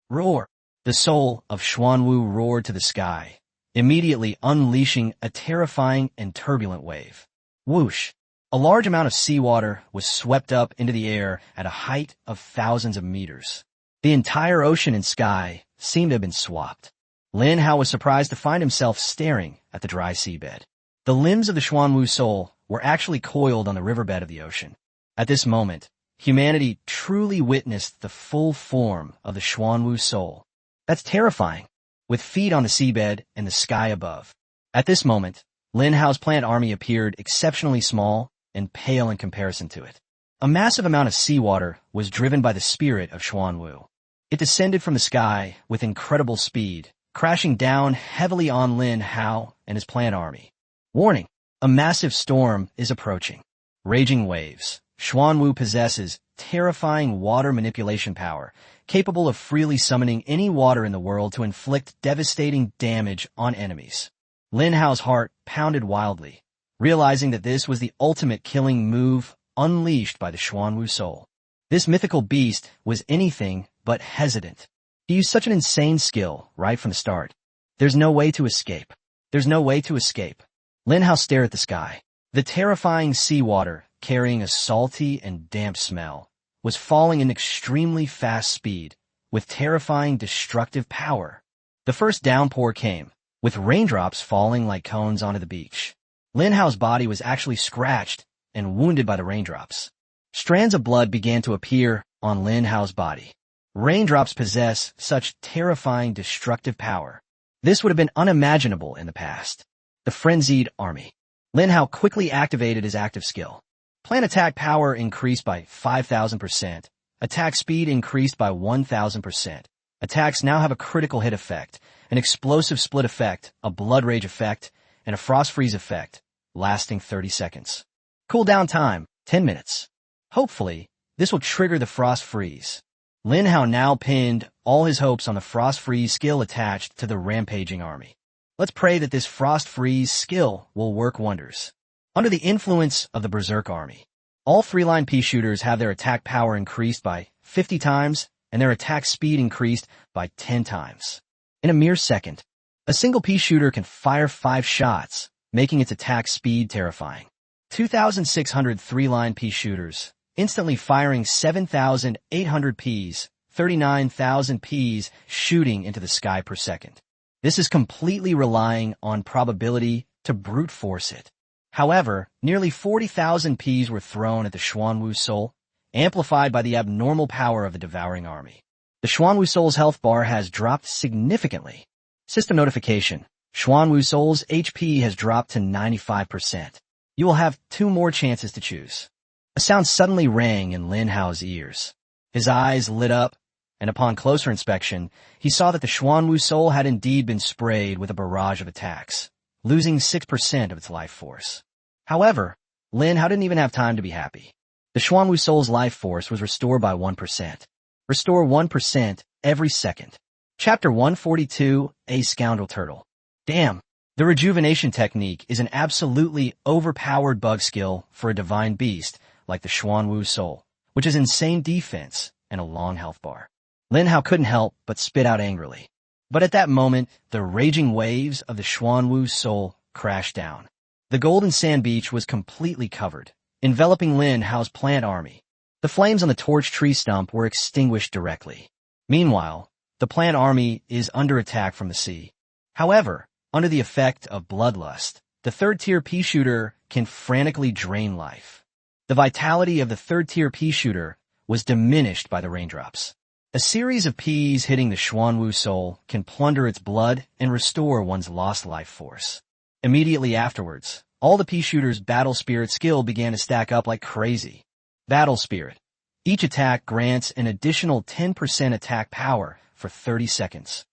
Roar! The soul of Xuanwu roared to the sky, immediately unleashing a terrifying and turbulent wave. Whoosh! A large amount of seawater was swept up into the air at a height of thousands of meters. The entire ocean and sky seemed to have been swapped. Lin Hao was surprised to find himself staring at the dry seabed. The limbs of the Xuanwu soul were actually coiled on the riverbed of the ocean. At this moment, humanity truly witnessed the full form of the Xuanwu soul. That's terrifying, with feet on the seabed and the sky above. At this moment, Lin Hao's plant army appeared exceptionally small and pale in comparison to it. A massive amount of seawater was driven by the spirit of Xuanwu. It descended from the sky with incredible speed, crashing down heavily on Lin Hao and his plant army. Warning: a massive storm is approaching. Raging waves. Xuanwu possesses terrifying water manipulation power, capable of freely summoning any water in the world to inflict devastating damage on enemies. Lin Hao's heart pounded wildly, realizing that this was the ultimate killing move unleashed by the Xuanwu soul. This mythical beast was anything but hesitant. He used such an insane skill right from the start. There's no way to escape. There's no way to escape. Lin Hao stared at the sky. The terrifying seawater, carrying a salty and damp smell, was falling in extremely fast speed, with terrifying destructive power. The first downpour came, with raindrops falling like cones onto the beach. Lin Hao's body was actually scratched and wounded by the raindrops. Strands of blood began to appear on Lin Hao's body. Raindrops possess such terrifying destructive power. This would have been unimaginable in the past. The frenzied army. Lin Hao quickly activated his active skill. Plant attack power increased by 5,000%. Attack speed increased by 1,000%. Attacks now have a critical hit effect, an explosive split effect, a blood rage effect, and a frost freeze effect, lasting 30 seconds. Cooldown time, 10 minutes. Hopefully, this will trigger the frost freeze. Lin Hao now pinned all his hopes on the frost freeze skill attached to the rampaging army. Let's pray that this frost freeze skill will work wonders. Under the influence of the berserk army, all 3-line pea shooters have their attack power increased by 50 times and their attack speed increased by 10 times. In a mere second, a single pea shooter can fire 5 shots, making its attack speed terrifying. 2,600 3-line pea shooters, instantly firing 7,800 peas, 39,000 peas shooting into the sky per second. This is completely relying on probability to brute force it. However, nearly 40,000 peas were thrown at the Xuanwu soul, amplified by the abnormal power of the devouring army. The Xuanwu soul's health bar has dropped significantly. System notification: Xuanwu soul's HP has dropped to 95%. You will have 2 more chances to choose. A sound suddenly rang in Lin Hao's ears. His eyes lit up, and upon closer inspection, he saw that the Xuanwu soul had indeed been sprayed with a barrage of attacks, losing 6% of its life force. However, Lin Hao didn't even have time to be happy. The Xuanwu soul's life force was restored by 1%. Restore 1% every second. Chapter 142, A Scoundrel Turtle. Damn, the rejuvenation technique is an absolutely overpowered bug skill for a divine beast like the Xuanwu soul, which has insane defense and a long health bar. Lin Hao couldn't help but spit out angrily. But at that moment, the raging waves of the Xuanwu soul crashed down. The golden sand beach was completely covered, enveloping Lin Hao's plant army. The flames on the torch tree stump were extinguished directly. Meanwhile, the plant army is under attack from the sea. However, under the effect of bloodlust, the third-tier pea shooter can frantically drain life. The vitality of the third-tier pea shooter was diminished by the raindrops. A series of peas hitting the Xuanwu soul can plunder its blood and restore one's lost life force. Immediately afterwards, all the pea shooter's battle spirit skill began to stack up like crazy. Battle spirit. Each attack grants an additional 10% attack power for 30 seconds.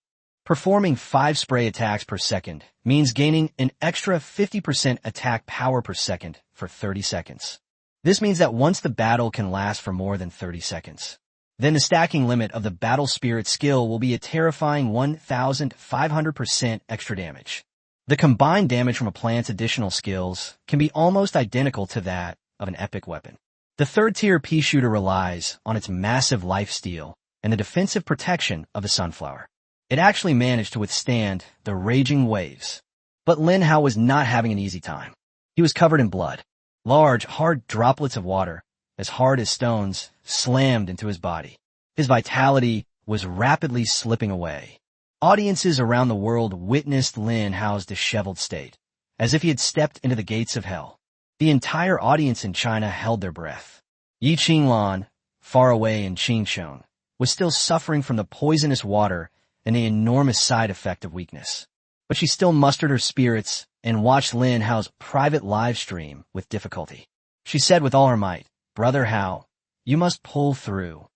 Performing 5 spray attacks per second means gaining an extra 50% attack power per second for 30 seconds. This means that once the battle can last for more than 30 seconds, then the stacking limit of the battle spirit skill will be a terrifying 1,500% extra damage. The combined damage from a plant's additional skills can be almost identical to that of an epic weapon. The third-tier pea shooter relies on its massive lifesteal and the defensive protection of the sunflower. It actually managed to withstand the raging waves. But Lin Hao was not having an easy time. He was covered in blood. Large, hard droplets of water, as hard as stones, slammed into his body. His vitality was rapidly slipping away. Audiences around the world witnessed Lin Hao's disheveled state, as if he had stepped into the gates of hell. The entire audience in China held their breath. Yi Qinglan, far away in Qingsheng, was still suffering from the poisonous water and the enormous side effect of weakness. But she still mustered her spirits and watched Lin Hao's private live stream with difficulty. She said with all her might, "Brother Hao, you must pull through."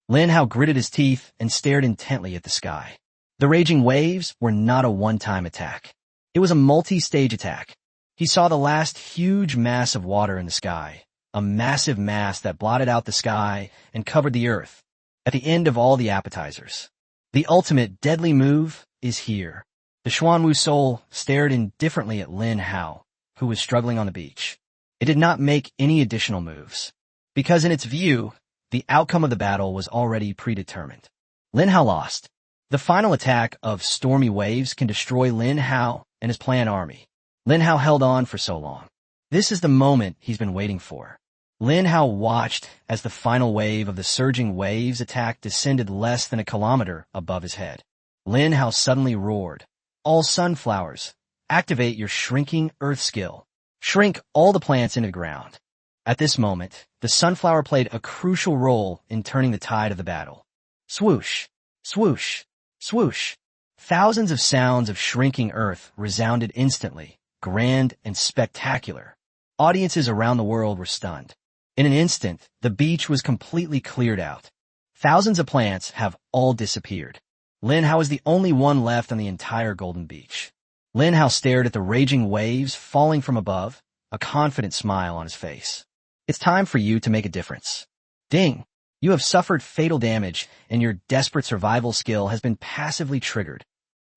Lin Hao gritted his teeth and stared intently at the sky. The raging waves were not a one-time attack. It was a multi-stage attack. He saw the last huge mass of water in the sky, a massive mass that blotted out the sky and covered the earth. At the end of all the appetizers, the ultimate deadly move is here. The Xuanwu soul stared indifferently at Lin Hao, who was struggling on the beach. It did not make any additional moves, because in its view, the outcome of the battle was already predetermined. Lin Hao lost. The final attack of stormy waves can destroy Lin Hao and his plant army. Lin Hao held on for so long. This is the moment he's been waiting for. Lin Hao watched as the final wave of the surging waves attack descended less than a kilometer above his head. Lin Hao suddenly roared, "All sunflowers, activate your shrinking earth skill. Shrink all the plants into the ground." At this moment, the sunflower played a crucial role in turning the tide of the battle. Swoosh, swoosh, swoosh. Thousands of sounds of shrinking earth resounded instantly, grand and spectacular. Audiences around the world were stunned. In an instant, the beach was completely cleared out. Thousands of plants have all disappeared. Lin Hao was the only one left on the entire Golden Beach. Lin Hao stared at the raging waves falling from above, a confident smile on his face. "It's time for you to make a difference. Ding! You have suffered fatal damage, and your desperate survival skill has been passively triggered.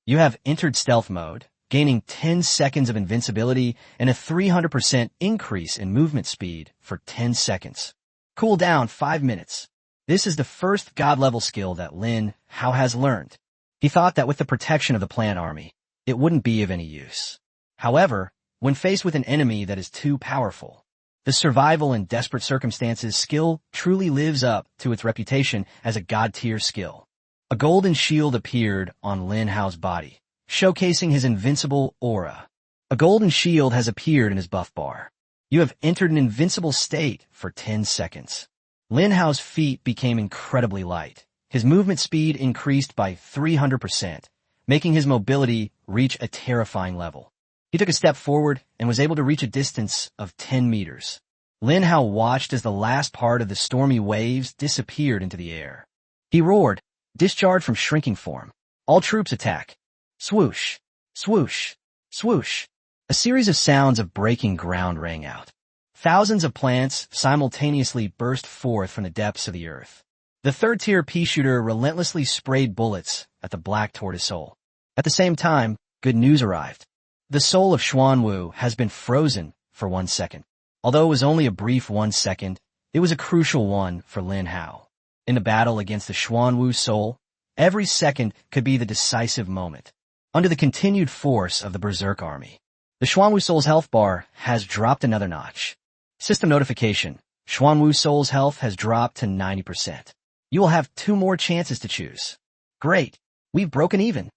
You have entered stealth mode, gaining 10 seconds of invincibility and a 300% increase in movement speed for 10 seconds. Cool down 5 minutes. This is the first god-level skill that Lin Hao has learned. He thought that with the protection of the plant army, it wouldn't be of any use. However, when faced with an enemy that is too powerful, the survival in desperate circumstances skill truly lives up to its reputation as a god-tier skill. A golden shield appeared on Lin Hao's body, showcasing his invincible aura. A golden shield has appeared in his buff bar. You have entered an invincible state for 10 seconds. Lin Hao's feet became incredibly light. His movement speed increased by 300%, making his mobility reach a terrifying level. He took a step forward and was able to reach a distance of 10 meters. Lin Hao watched as the last part of the stormy waves disappeared into the air. He roared, "Discharge from shrinking form. All troops attack." Swoosh, swoosh, swoosh. A series of sounds of breaking ground rang out. Thousands of plants simultaneously burst forth from the depths of the earth. The third-tier pea shooter relentlessly sprayed bullets at the black tortoise soul. At the same time, good news arrived. The soul of Xuanwu has been frozen for 1 second. Although it was only a brief 1 second, it was a crucial one for Lin Hao. In the battle against the Xuanwu soul, every second could be the decisive moment. Under the continued force of the Berserk army, the Xuanwu soul's health bar has dropped another notch. System notification: Xuanwu soul's health has dropped to 90%. You will have 2 more chances to choose. Great, we've broken even.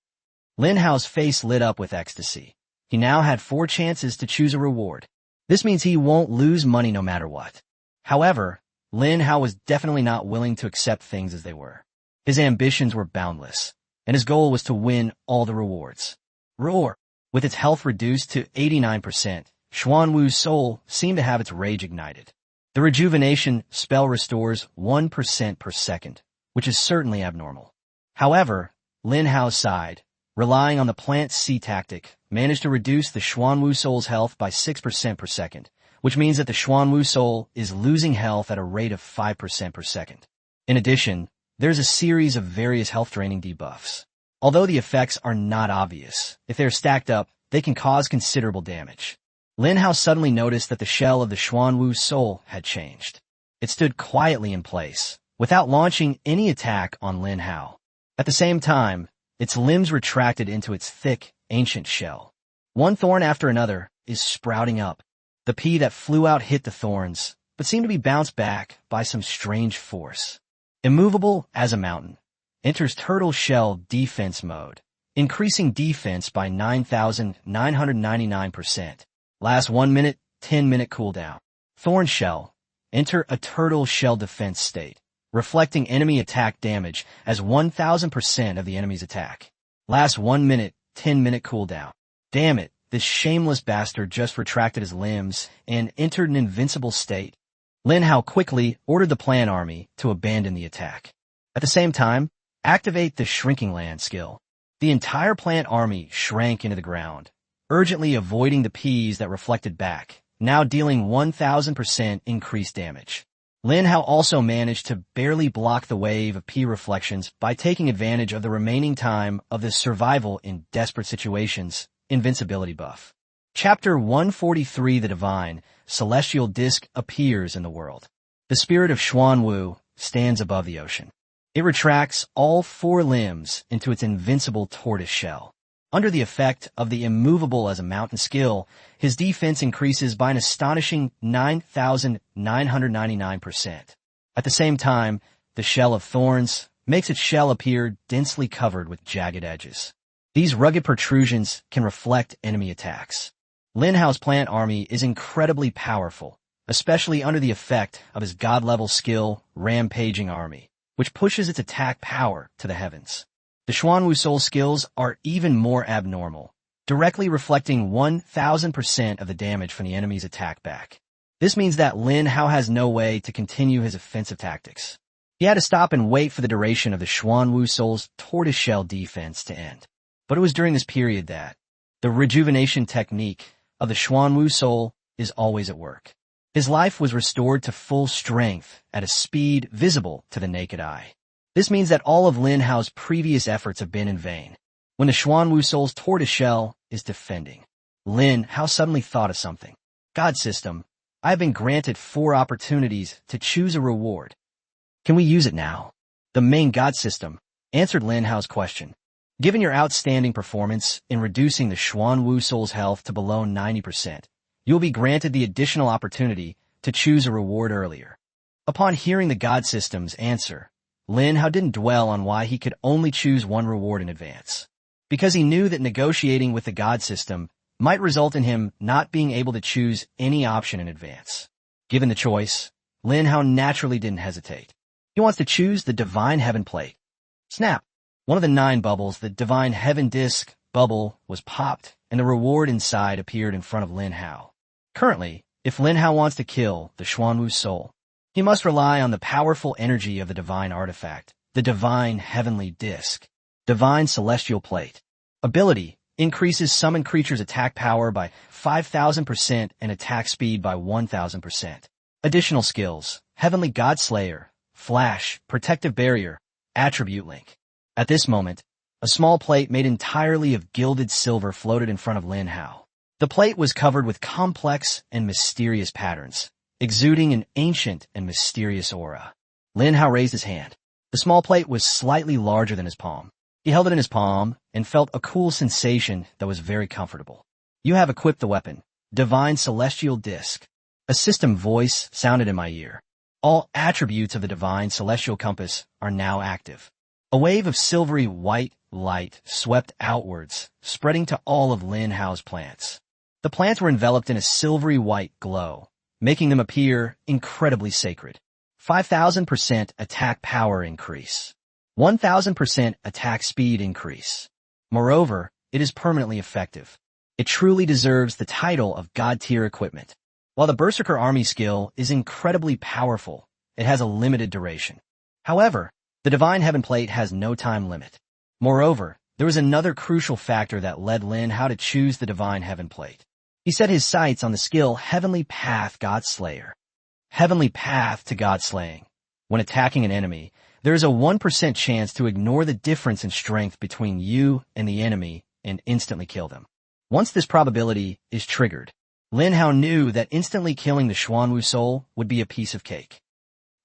Lin Hao's face lit up with ecstasy. He now had 4 chances to choose a reward. This means he won't lose money no matter what. However, Lin Hao was definitely not willing to accept things as they were. His ambitions were boundless, and his goal was to win all the rewards. Roar! With its health reduced to 89%, Xuanwu's soul seemed to have its rage ignited. The rejuvenation spell restores 1% per second, which is certainly abnormal. However, Lin Hao sighed, relying on the plant C tactic, managed to reduce the Xuanwu soul's health by 6% per second, which means that the Xuanwu soul is losing health at a rate of 5% per second. In addition, there's a series of various health-draining debuffs. Although the effects are not obvious, if they're stacked up, they can cause considerable damage. Lin Hao suddenly noticed that the shell of the Xuanwu soul had changed. It stood quietly in place, without launching any attack on Lin Hao. At the same time, its limbs retracted into its thick, ancient shell. One thorn after another is sprouting up. The pea that flew out hit the thorns, but seemed to be bounced back by some strange force. Immovable as a mountain, enters turtle shell defense mode, increasing defense by 9,999%. Last 1 minute, 10-minute cooldown. Thorn shell, enter a turtle shell defense state, reflecting enemy attack damage as 1,000% of the enemy's attack. Last 1 minute, 10-minute cooldown. Damn it, this shameless bastard just retracted his limbs and entered an invincible state. Lin Hao quickly ordered the plant army to abandon the attack. At the same time, activate the shrinking land skill. The entire plant army shrank into the ground, urgently avoiding the peas that reflected back, now dealing 1000% increased damage. Lin Hao also managed to barely block the wave of pea reflections by taking advantage of the remaining time of the survival in desperate situations invincibility buff. Chapter 143 The Divine Celestial Disk appears in the world. The spirit of Xuanwu stands above the ocean. It retracts all 4 limbs into its invincible tortoise shell. Under the effect of the immovable as a mountain skill, his defense increases by an astonishing 9,999%. At the same time, the shell of thorns makes its shell appear densely covered with jagged edges. These rugged protrusions can reflect enemy attacks. Lin Hao's plant army is incredibly powerful, especially under the effect of his god-level skill, Rampaging Army, which pushes its attack power to the heavens. The Xuanwu Soul skills are even more abnormal, directly reflecting 1000% of the damage from the enemy's attack back. This means that Lin Hao has no way to continue his offensive tactics. He had to stop and wait for the duration of the Xuanwu Soul's tortoiseshell defense to end. But it was during this period that the rejuvenation technique of the Xuanwu Soul is always at work. His life was restored to full strength at a speed visible to the naked eye. This means that all of Lin Hao's previous efforts have been in vain. When the Xuanwu Soul's tortoiseshell is defending, Lin Hao suddenly thought of something. God system, I have been granted 4 opportunities to choose a reward. Can we use it now? The main God system answered Lin Hao's question. Given your outstanding performance in reducing the Xuanwu Soul's health to below 90%, you will be granted the additional opportunity to choose a reward earlier. Upon hearing the God system's answer, Lin Hao didn't dwell on why he could only choose one reward in advance. Because he knew that negotiating with the God system might result in him not being able to choose any option in advance. Given the choice, Lin Hao naturally didn't hesitate. He wants to choose the Divine Heaven Plate. Snap! One of the 9 bubbles, the Divine Heaven Disc bubble, was popped, and the reward inside appeared in front of Lin Hao. Currently, if Lin Hao wants to kill the Xuanwu Soul, he must rely on the powerful energy of the divine artifact, the Divine Heavenly Disc. Divine Celestial Plate. Ability: increases summoned creatures' attack power by 5,000% and attack speed by 1,000%. Additional skills: Heavenly God Slayer, Flash, Protective Barrier, Attribute Link. At this moment, a small plate made entirely of gilded silver floated in front of Lin Hao. The plate was covered with complex and mysterious patterns, exuding an ancient and mysterious aura. Lin Hao raised his hand. The small plate was slightly larger than his palm. He held it in his palm and felt a cool sensation that was very comfortable. You have equipped the weapon, Divine Celestial Disc. A system voice sounded in my ear. All attributes of the Divine Celestial Compass are now active. A wave of silvery white light swept outwards, spreading to all of Lin Hao's plants. The plants were enveloped in a silvery white glow, making them appear incredibly sacred. 5,000% attack power increase. 1,000% attack speed increase. Moreover, it is permanently effective. It truly deserves the title of God-tier equipment. While the Berserker Army skill is incredibly powerful, it has a limited duration. However, the Divine Heaven Plate has no time limit. Moreover, there was another crucial factor that led Lin Hao to choose the Divine Heaven Plate. He set his sights on the skill Heavenly Path God Slayer. Heavenly Path to God Slaying. When attacking an enemy, there is a 1% chance to ignore the difference in strength between you and the enemy and instantly kill them. Once this probability is triggered, Lin Hao knew that instantly killing the Xuanwu Soul would be a piece of cake.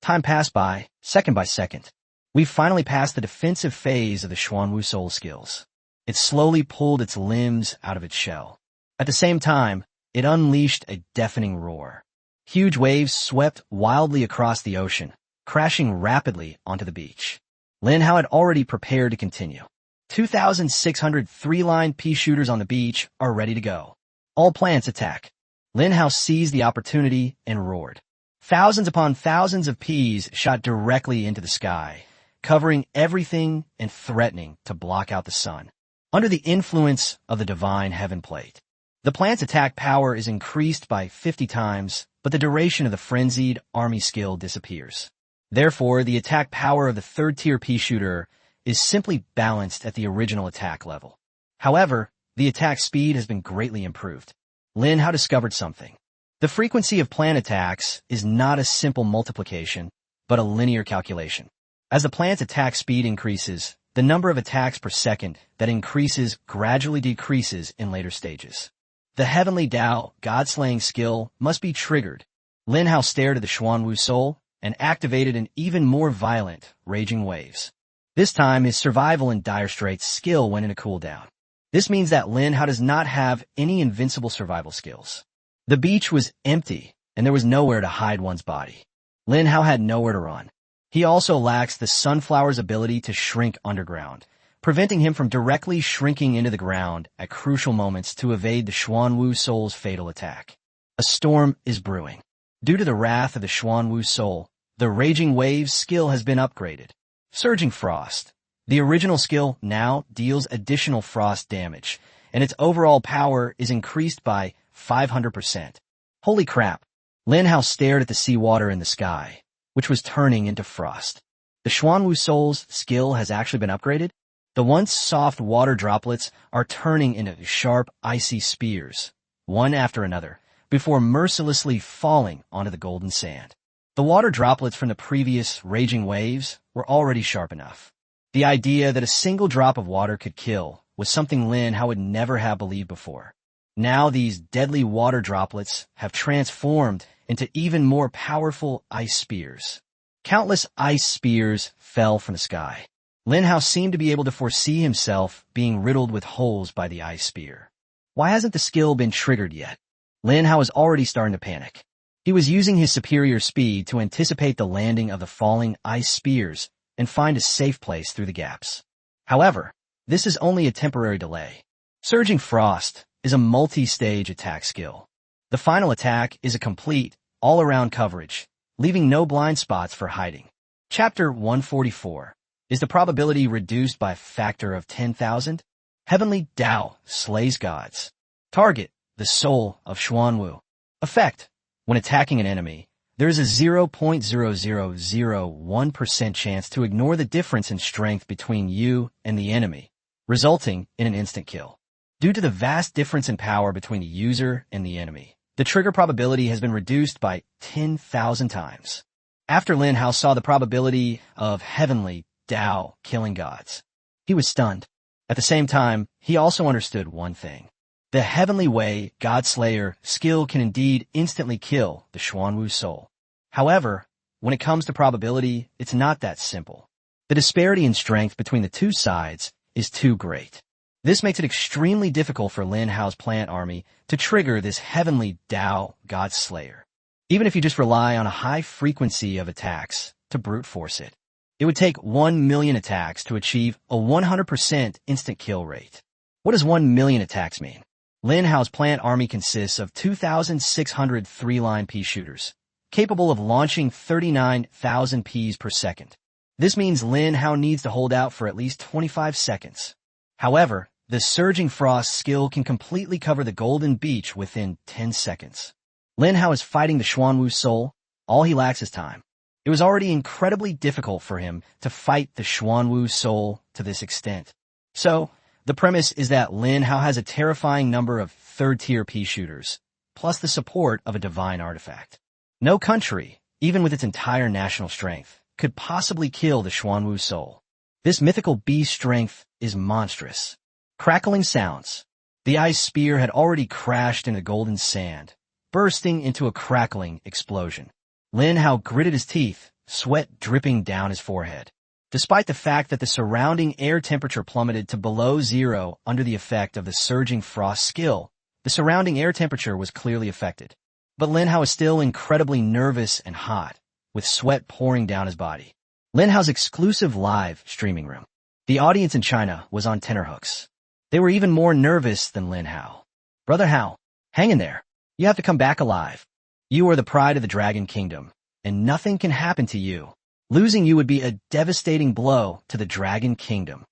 Time passed by, second by second. We finally passed the defensive phase of the Xuanwu Soul skills. It slowly pulled its limbs out of its shell. At the same time, it unleashed a deafening roar. Huge waves swept wildly across the ocean, crashing rapidly onto the beach. Lin Hao had already prepared to continue. 2,600 3-line pea shooters on the beach are ready to go. All plants attack. Lin Hao seized the opportunity and roared. Thousands upon thousands of peas shot directly into the sky, covering everything and threatening to block out the sun. Under the influence of the Divine Heaven Plate, The plant's attack power is increased by 50 times, but the duration of the frenzied army skill disappears. Therefore, the attack power of the third-tier pea shooter is simply balanced at the original attack level. However, the attack speed has been greatly improved. Lin Hao discovered something. The frequency of plant attacks is not a simple multiplication, but a linear calculation. As the plant's attack speed increases, the number of attacks per second that increases gradually decreases in later stages. The Heavenly Tao, God-slaying skill, must be triggered. Lin Hao stared at the Xuanwu soul and activated an even more violent, raging waves. This time, his survival in dire straits skill went into cooldown. This means that Lin Hao does not have any invincible survival skills. The beach was empty, and there was nowhere to hide one's body. Lin Hao had nowhere to run. He also lacks the sunflower's ability to shrink underground, preventing him from directly shrinking into the ground at crucial moments to evade the Xuanwu soul's fatal attack. A storm is brewing. Due to the wrath of the Xuanwu soul, the Raging Waves skill has been upgraded. Surging Frost. The original skill now deals additional frost damage, and its overall power is increased by 500%. Holy crap! Lin Hao stared at the seawater in the sky, which was turning into frost. The Xuanwu soul's skill has actually been upgraded? The once soft water droplets are turning into sharp, icy spears, one after another, before mercilessly falling onto the golden sand. The water droplets from the previous raging waves were already sharp enough. The idea that a single drop of water could kill was something Lin Hao would never have believed before. Now these deadly water droplets have transformed into even more powerful ice spears. Countless ice spears fell from the sky. Lin Hao seemed to be able to foresee himself being riddled with holes by the ice spear. Why hasn't the skill been triggered yet? Lin Hao was already starting to panic. He was using his superior speed to anticipate the landing of the falling ice spears and find a safe place through the gaps. However, this is only a temporary delay. Surging Frost is a multi-stage attack skill. The final attack is a complete, all-around coverage, leaving no blind spots for hiding. Chapter 144. Is the probability reduced by a factor of 10,000? Heavenly Tao slays gods. Target, the soul of Xuanwu. Effect. When attacking an enemy, there is a 0.0001% chance to ignore the difference in strength between you and the enemy, resulting in an instant kill. Due to the vast difference in power between the user and the enemy, the trigger probability has been reduced by 10,000 times. After Lin Hao saw the probability of Heavenly Tao killing gods, he was stunned. At the same time, he also understood one thing. The Heavenly Way God Slayer skill can indeed instantly kill the Xuanwu soul. However, when it comes to probability, it's not that simple. The disparity in strength between the two sides is too great. This makes it extremely difficult for Lin Hao's plant army to trigger this Heavenly Tao God Slayer. Even if you just rely on a high frequency of attacks to brute force it, it would take 1 million attacks to achieve a 100% instant kill rate. What does 1 million attacks mean? Lin Hao's plant army consists of 2,600 three-line pea shooters, capable of launching 39,000 peas per second. This means Lin Hao needs to hold out for at least 25 seconds. However, the Surging Frost skill can completely cover the Golden Beach within 10 seconds. Lin Hao is fighting the Xuanwu soul. All he lacks is time. It was already incredibly difficult for him to fight the Xuanwu soul to this extent. So, the premise is that Lin Hao has a terrifying number of third-tier pea shooters, plus the support of a divine artifact. No country, even with its entire national strength, could possibly kill the Xuanwu soul. This mythical beast strength is monstrous. Crackling sounds. The ice spear had already crashed into golden sand, bursting into a crackling explosion. Lin Hao gritted his teeth, sweat dripping down his forehead. Despite the fact that the surrounding air temperature plummeted to below zero under the effect of the Surging Frost skill, the surrounding air temperature was clearly affected. But Lin Hao is still incredibly nervous and hot, with sweat pouring down his body. Lin Hao's exclusive live streaming room. The audience in China was on tenterhooks. They were even more nervous than Lin Hao. Brother Hao, hang in there. You have to come back alive. You are the pride of the Dragon Kingdom, and nothing can happen to you. Losing you would be a devastating blow to the Dragon Kingdom.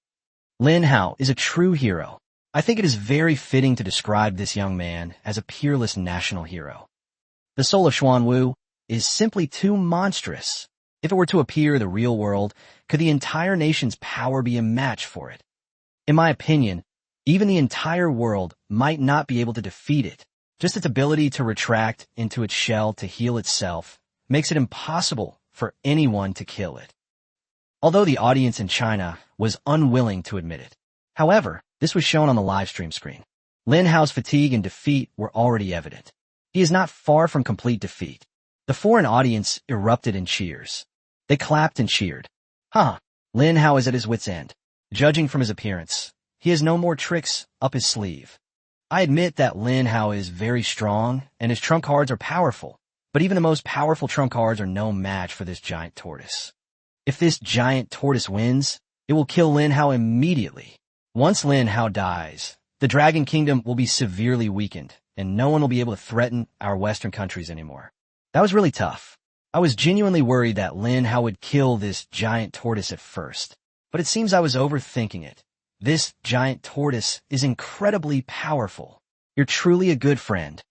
Lin Hao is a true hero. I think it is very fitting to describe this young man as a peerless national hero. The soul of Xuanwu is simply too monstrous. If it were to appear in the real world, could the entire nation's power be a match for it? In my opinion, even the entire world might not be able to defeat it. Just its ability to retract into its shell to heal itself makes it impossible for anyone to kill it. Although the audience in China was unwilling to admit it. However, this was shown on the live stream screen. Lin Hao's fatigue and defeat were already evident. He is not far from complete defeat. The foreign audience erupted in cheers. They clapped and cheered. Lin Hao is at his wit's end. Judging from his appearance, he has no more tricks up his sleeve. I admit that Lin Hao is very strong and his trump cards are powerful, but even the most powerful trump cards are no match for this giant tortoise. If this giant tortoise wins, it will kill Lin Hao immediately. Once Lin Hao dies, the Dragon Kingdom will be severely weakened, and no one will be able to threaten our Western countries anymore. That was really tough. I was genuinely worried that Lin Hao would kill this giant tortoise at first, but it seems I was overthinking it. This giant tortoise is incredibly powerful. You're truly a good friend.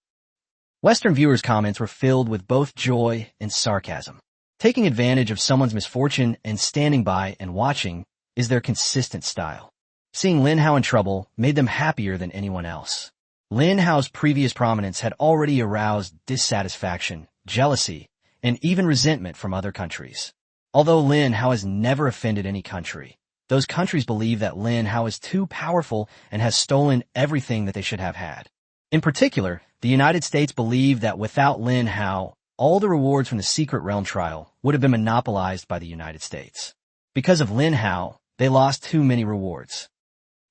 Western viewers' comments were filled with both joy and sarcasm. Taking advantage of someone's misfortune and standing by and watching is their consistent style. Seeing Lin Hao in trouble made them happier than anyone else. Lin Hao's previous prominence had already aroused dissatisfaction, jealousy, and even resentment from other countries. Although Lin Hao has never offended any country, those countries believe that Lin Hao is too powerful and has stolen everything that they should have had. In particular, the United States believed that without Lin Hao, all the rewards from the Secret Realm trial would have been monopolized by the United States. Because of Lin Hao, they lost too many rewards.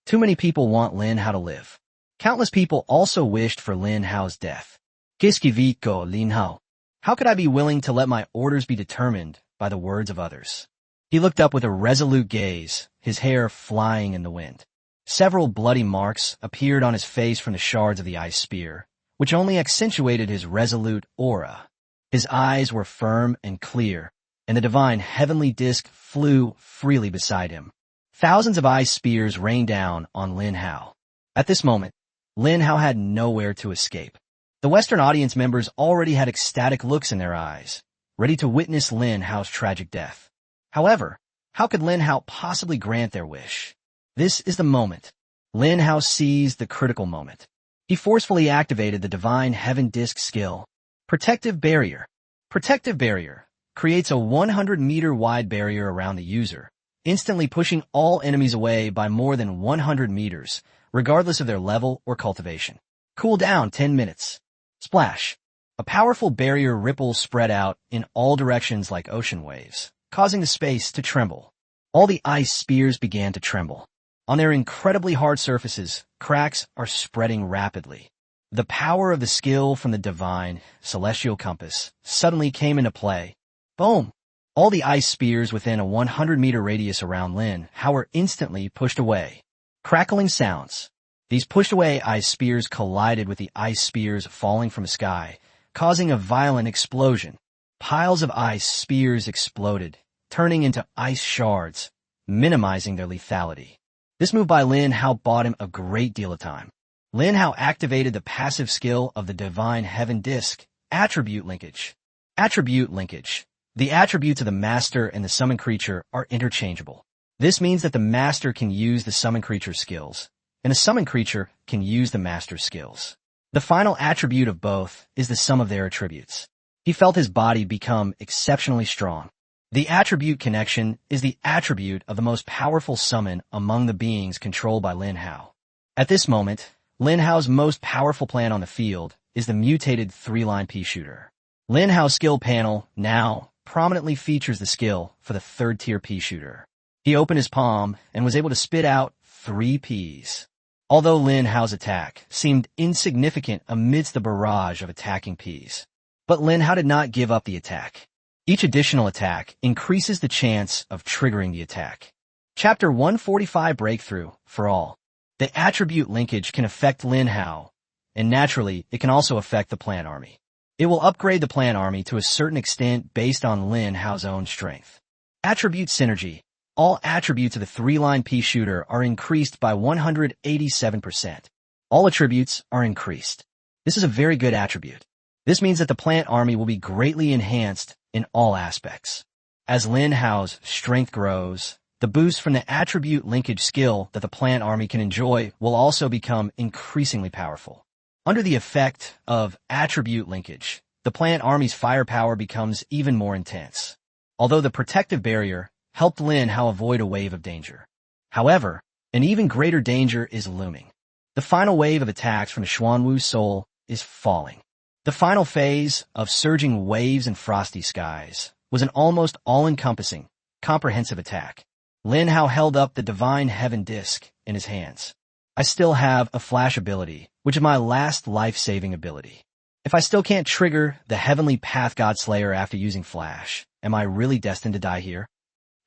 Too many people want Lin Hao to live. Countless people also wished for Lin Hao's death. Qu'est-ce qui vit que Lin Hao? How could I be willing to let my orders be determined by the words of others? He looked up with a resolute gaze, his hair flying in the wind. Several bloody marks appeared on his face from the shards of the ice spear, which only accentuated his resolute aura. His eyes were firm and clear, and the divine heavenly disk flew freely beside him. Thousands of ice spears rained down on Lin Hao. At this moment, Lin Hao had nowhere to escape. The Western audience members already had ecstatic looks in their eyes, ready to witness Lin Hao's tragic death. However, how could Lin Hao possibly grant their wish? This is the moment. Lin Hao seized the critical moment. He forcefully activated the divine heaven disk skill. Protective barrier. Protective barrier creates a 100-meter wide barrier around the user, instantly pushing all enemies away by more than 100 meters, regardless of their level or cultivation. Cool down 10 minutes. Splash. A powerful barrier ripple spread out in all directions like ocean waves, causing the space to tremble. All the ice spears began to tremble. On their incredibly hard surfaces, cracks are spreading rapidly. The power of the skill from the divine, celestial compass suddenly came into play. Boom! All the ice spears within a 100-meter radius around Lin Hao were instantly pushed away. Crackling sounds. These pushed-away ice spears collided with the ice spears falling from the sky, causing a violent explosion. Piles of ice spears exploded, turning into ice shards, minimizing their lethality. This move by Lin Hao bought him a great deal of time. Lin Hao activated the passive skill of the divine heaven disk, attribute linkage. Attribute linkage. The attributes of the master and the summon creature are interchangeable. This means that the master can use the summon creature skills, and the summon creature can use the master's skills. The final attribute of both is the sum of their attributes. He felt his body become exceptionally strong. The attribute connection is the attribute of the most powerful summon among the beings controlled by Lin Hao. At this moment, Lin Hao's most powerful plan on the field is the mutated 3-line pea shooter. Lin Hao's skill panel now prominently features the skill for the 3rd-tier pea shooter. He opened his palm and was able to spit out 3 peas. Although Lin Hao's attack seemed insignificant amidst the barrage of attacking peas, but Lin Hao did not give up the attack. Each additional attack increases the chance of triggering the attack. Chapter 145 Breakthrough for all. The attribute linkage can affect Lin Hao, and naturally, it can also affect the plant army. It will upgrade the plant army to a certain extent based on Lin Hao's own strength. Attribute synergy. All attributes of the three-line pea shooter are increased by 187%. All attributes are increased. This is a very good attribute. This means that the plant army will be greatly enhanced in all aspects. As Lin Hao's strength grows, the boost from the attribute linkage skill that the plant army can enjoy will also become increasingly powerful. Under the effect of attribute linkage, the plant army's firepower becomes even more intense. Although the protective barrier helped Lin Hao avoid a wave of danger. However, an even greater danger is looming. The final wave of attacks from the Xuanwu Soul is falling. The final phase of surging waves and frosty skies was an almost all-encompassing, comprehensive attack. Lin Hao held up the divine heaven disc in his hands. I still have a flash ability, which is my last life-saving ability. If I still can't trigger the heavenly path god slayer after using flash, am I really destined to die here?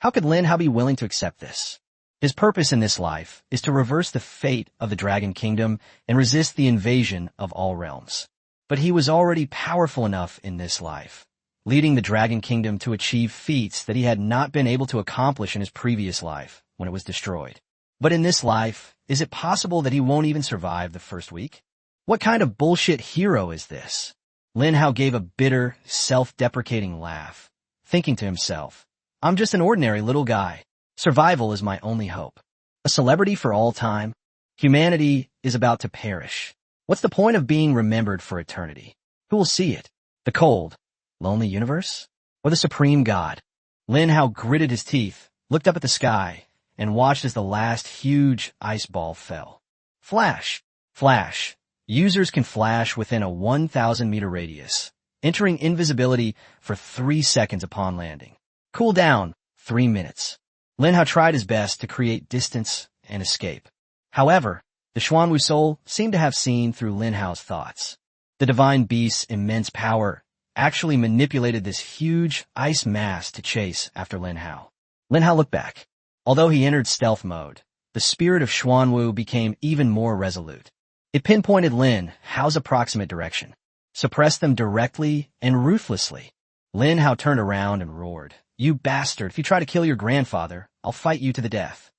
How could Lin Hao be willing to accept this? His purpose in this life is to reverse the fate of the Dragon Kingdom and resist the invasion of all realms. But he was already powerful enough in this life, leading the Dragon Kingdom to achieve feats that he had not been able to accomplish in his previous life when it was destroyed. But in this life, is it possible that he won't even survive the first week? What kind of bullshit hero is this? Lin Hao gave a bitter, self-deprecating laugh, thinking to himself, I'm just an ordinary little guy. Survival is my only hope. A celebrity for all time? Humanity is about to perish. What's the point of being remembered for eternity? Who will see it? The cold, lonely universe? Or the supreme God? Lin Hao gritted his teeth, looked up at the sky, and watched as the last huge ice ball fell. Flash! Flash! Users can flash within a 1,000-meter radius, entering invisibility for 3 seconds upon landing. Cool down, 3 minutes. Lin Hao tried his best to create distance and escape. However, the Xuanwu Soul seemed to have seen through Lin Hao's thoughts. The divine beast's immense power actually manipulated this huge ice mass to chase after Lin Hao. Lin Hao looked back. Although he entered stealth mode, the spirit of Xuanwu became even more resolute. It pinpointed Lin Hao's approximate direction, suppressed them directly and ruthlessly. Lin Hao turned around and roared, You bastard, if you try to kill your grandfather, I'll fight you to the death.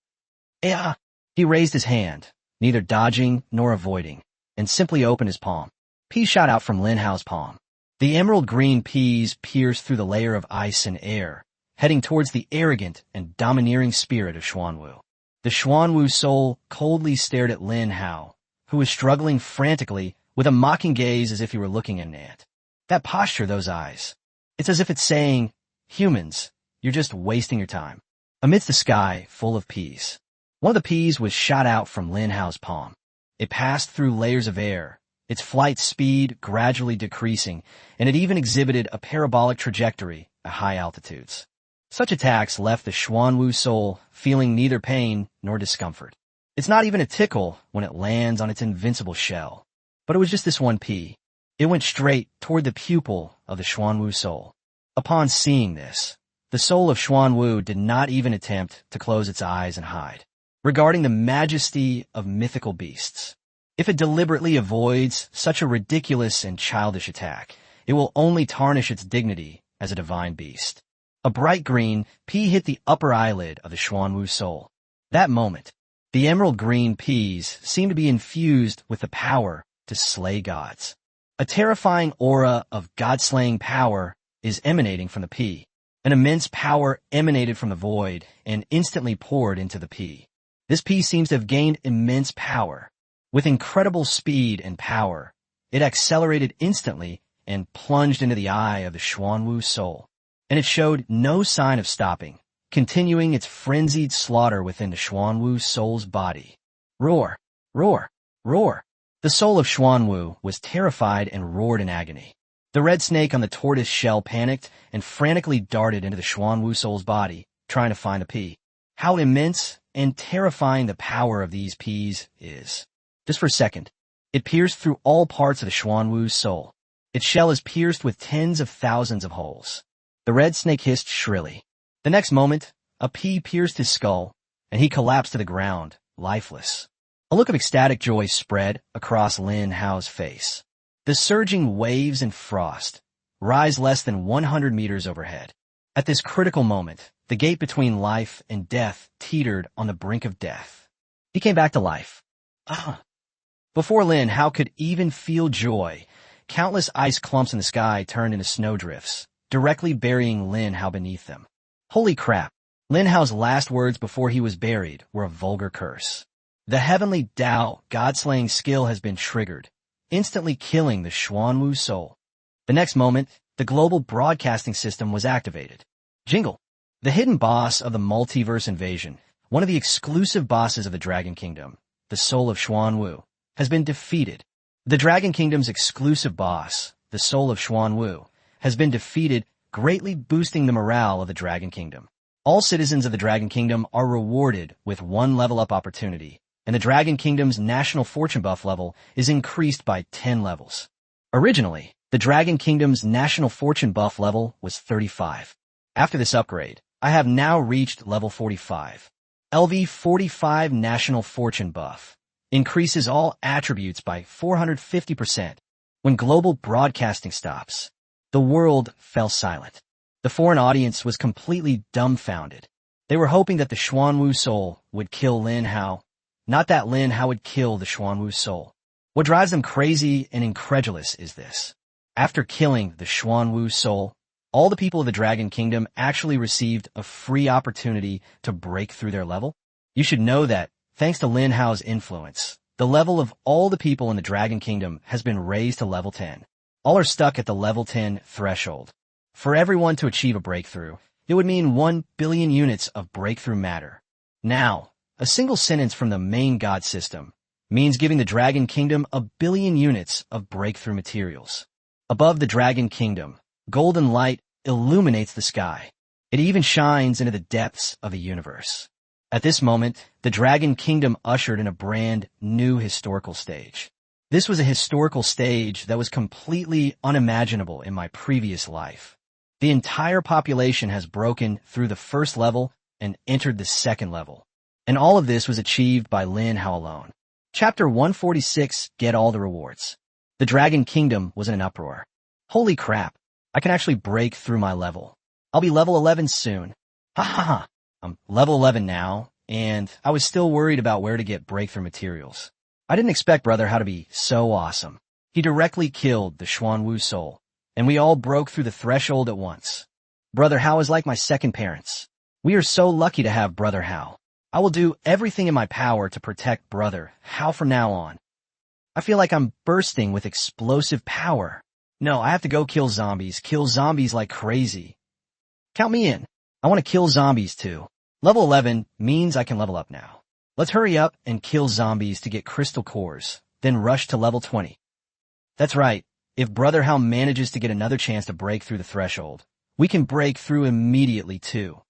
Yeah. He raised his hand, neither dodging nor avoiding, and simply opened his palm. Peas shot out from Lin Hao's palm. The emerald green peas pierced through the layer of ice and air, heading towards the arrogant and domineering spirit of Xuanwu. The Xuanwu Soul coldly stared at Lin Hao, who was struggling frantically with a mocking gaze as if he were looking at an ant. That posture, those eyes. It's as if it's saying, Humans, you're just wasting your time. Amidst the sky full of peas, one of the peas was shot out from Lin Hao's palm. It passed through layers of air, its flight speed gradually decreasing, and it even exhibited a parabolic trajectory at high altitudes. Such attacks left the Xuanwu Soul feeling neither pain nor discomfort. It's not even a tickle when it lands on its invincible shell. But it was just this one pea. It went straight toward the pupil of the Xuanwu Soul. Upon seeing this, the soul of Xuanwu did not even attempt to close its eyes and hide, regarding the majesty of mythical beasts. If it deliberately avoids such a ridiculous and childish attack, it will only tarnish its dignity as a divine beast. A bright green pea hit the upper eyelid of the Xuanwu Soul. That moment, the emerald green peas seemed to be infused with the power to slay gods. A terrifying aura of god-slaying power is emanating from the pea. An immense power emanated from the void and instantly poured into the pea. This pea seems to have gained immense power. With incredible speed and power, it accelerated instantly and plunged into the eye of the Xuanwu Soul. And it showed no sign of stopping, continuing its frenzied slaughter within the Xuanwu Soul's body. Roar! Roar! Roar! The soul of Xuanwu was terrified and roared in agony. The red snake on the tortoise shell panicked and frantically darted into the Xuanwu Soul's body, trying to find the pea. How immense and terrifying the power of these peas is. Just for a second, it pierced through all parts of the Xuanwu Soul. Its shell is pierced with tens of thousands of holes. The red snake hissed shrilly. The next moment, a pea pierced his skull, and he collapsed to the ground, lifeless. A look of ecstatic joy spread across Lin Hao's face. The surging waves and frost rise less than 100 meters overhead. At this critical moment, the gate between life and death teetered on the brink of death. He came back to life. Before Lin Hao could even feel joy, countless ice clumps in the sky turned into snowdrifts, directly burying Lin Hao beneath them. Holy crap! Lin Hao's last words before he was buried were a vulgar curse. The heavenly Tao, god-slaying skill has been triggered, instantly killing the Xuanwu soul. The next moment, the global broadcasting system was activated. Jingle! The hidden boss of the multiverse invasion, one of the exclusive bosses of the Dragon Kingdom, the soul of Xuanwu, has been defeated. The Dragon Kingdom's exclusive boss, the soul of Xuanwu, has been defeated, greatly boosting the morale of the Dragon Kingdom. All citizens of the Dragon Kingdom are rewarded with one level-up opportunity, and the Dragon Kingdom's national fortune buff level is increased by 10 levels. Originally, the Dragon Kingdom's national fortune buff level was 35. After this upgrade, I have now reached level 45. LV 45 national fortune buff increases all attributes by 450%. When global broadcasting stops, the world fell silent. The foreign audience was completely dumbfounded. They were hoping that the Xuanwu soul would kill Lin Hao, not that Lin Hao would kill the Xuanwu soul. What drives them crazy and incredulous is this. After killing the Xuanwu soul, all the people of the Dragon Kingdom actually received a free opportunity to break through their level. You should know that, thanks to Lin Hao's influence, the level of all the people in the Dragon Kingdom has been raised to level 10. All are stuck at the level 10 threshold. For everyone to achieve a breakthrough, it would mean 1 billion units of breakthrough matter. Now, a single sentence from the main god system means giving the Dragon Kingdom 1 billion units of breakthrough materials. Above the Dragon Kingdom, golden light illuminates the sky. It even shines into the depths of the universe. At this moment, the Dragon Kingdom ushered in a brand new historical stage. This was a historical stage that was completely unimaginable in my previous life. The entire population has broken through the first level and entered the second level. And all of this was achieved by Lin Hao alone. Chapter 146, Get All the Rewards. The Dragon Kingdom was in an uproar. Holy crap, I can actually break through my level. I'll be level 11 soon. Ha ha ha. I'm level 11 now, and I was still worried about where to get breakthrough materials. I didn't expect Brother Hao to be so awesome. He directly killed the Xuanwu soul, and we all broke through the threshold at once. Brother Hao is like my second parents. We are so lucky to have Brother Hao. I will do everything in my power to protect Brother Hao from now on. I feel like I'm bursting with explosive power. No, I have to go kill zombies like crazy. Count me in. I want to kill zombies too. Level 11 means I can level up now. Let's hurry up and kill zombies to get crystal cores, then rush to level 20. That's right. If Brother Hao manages to get another chance to break through the threshold, we can break through immediately too.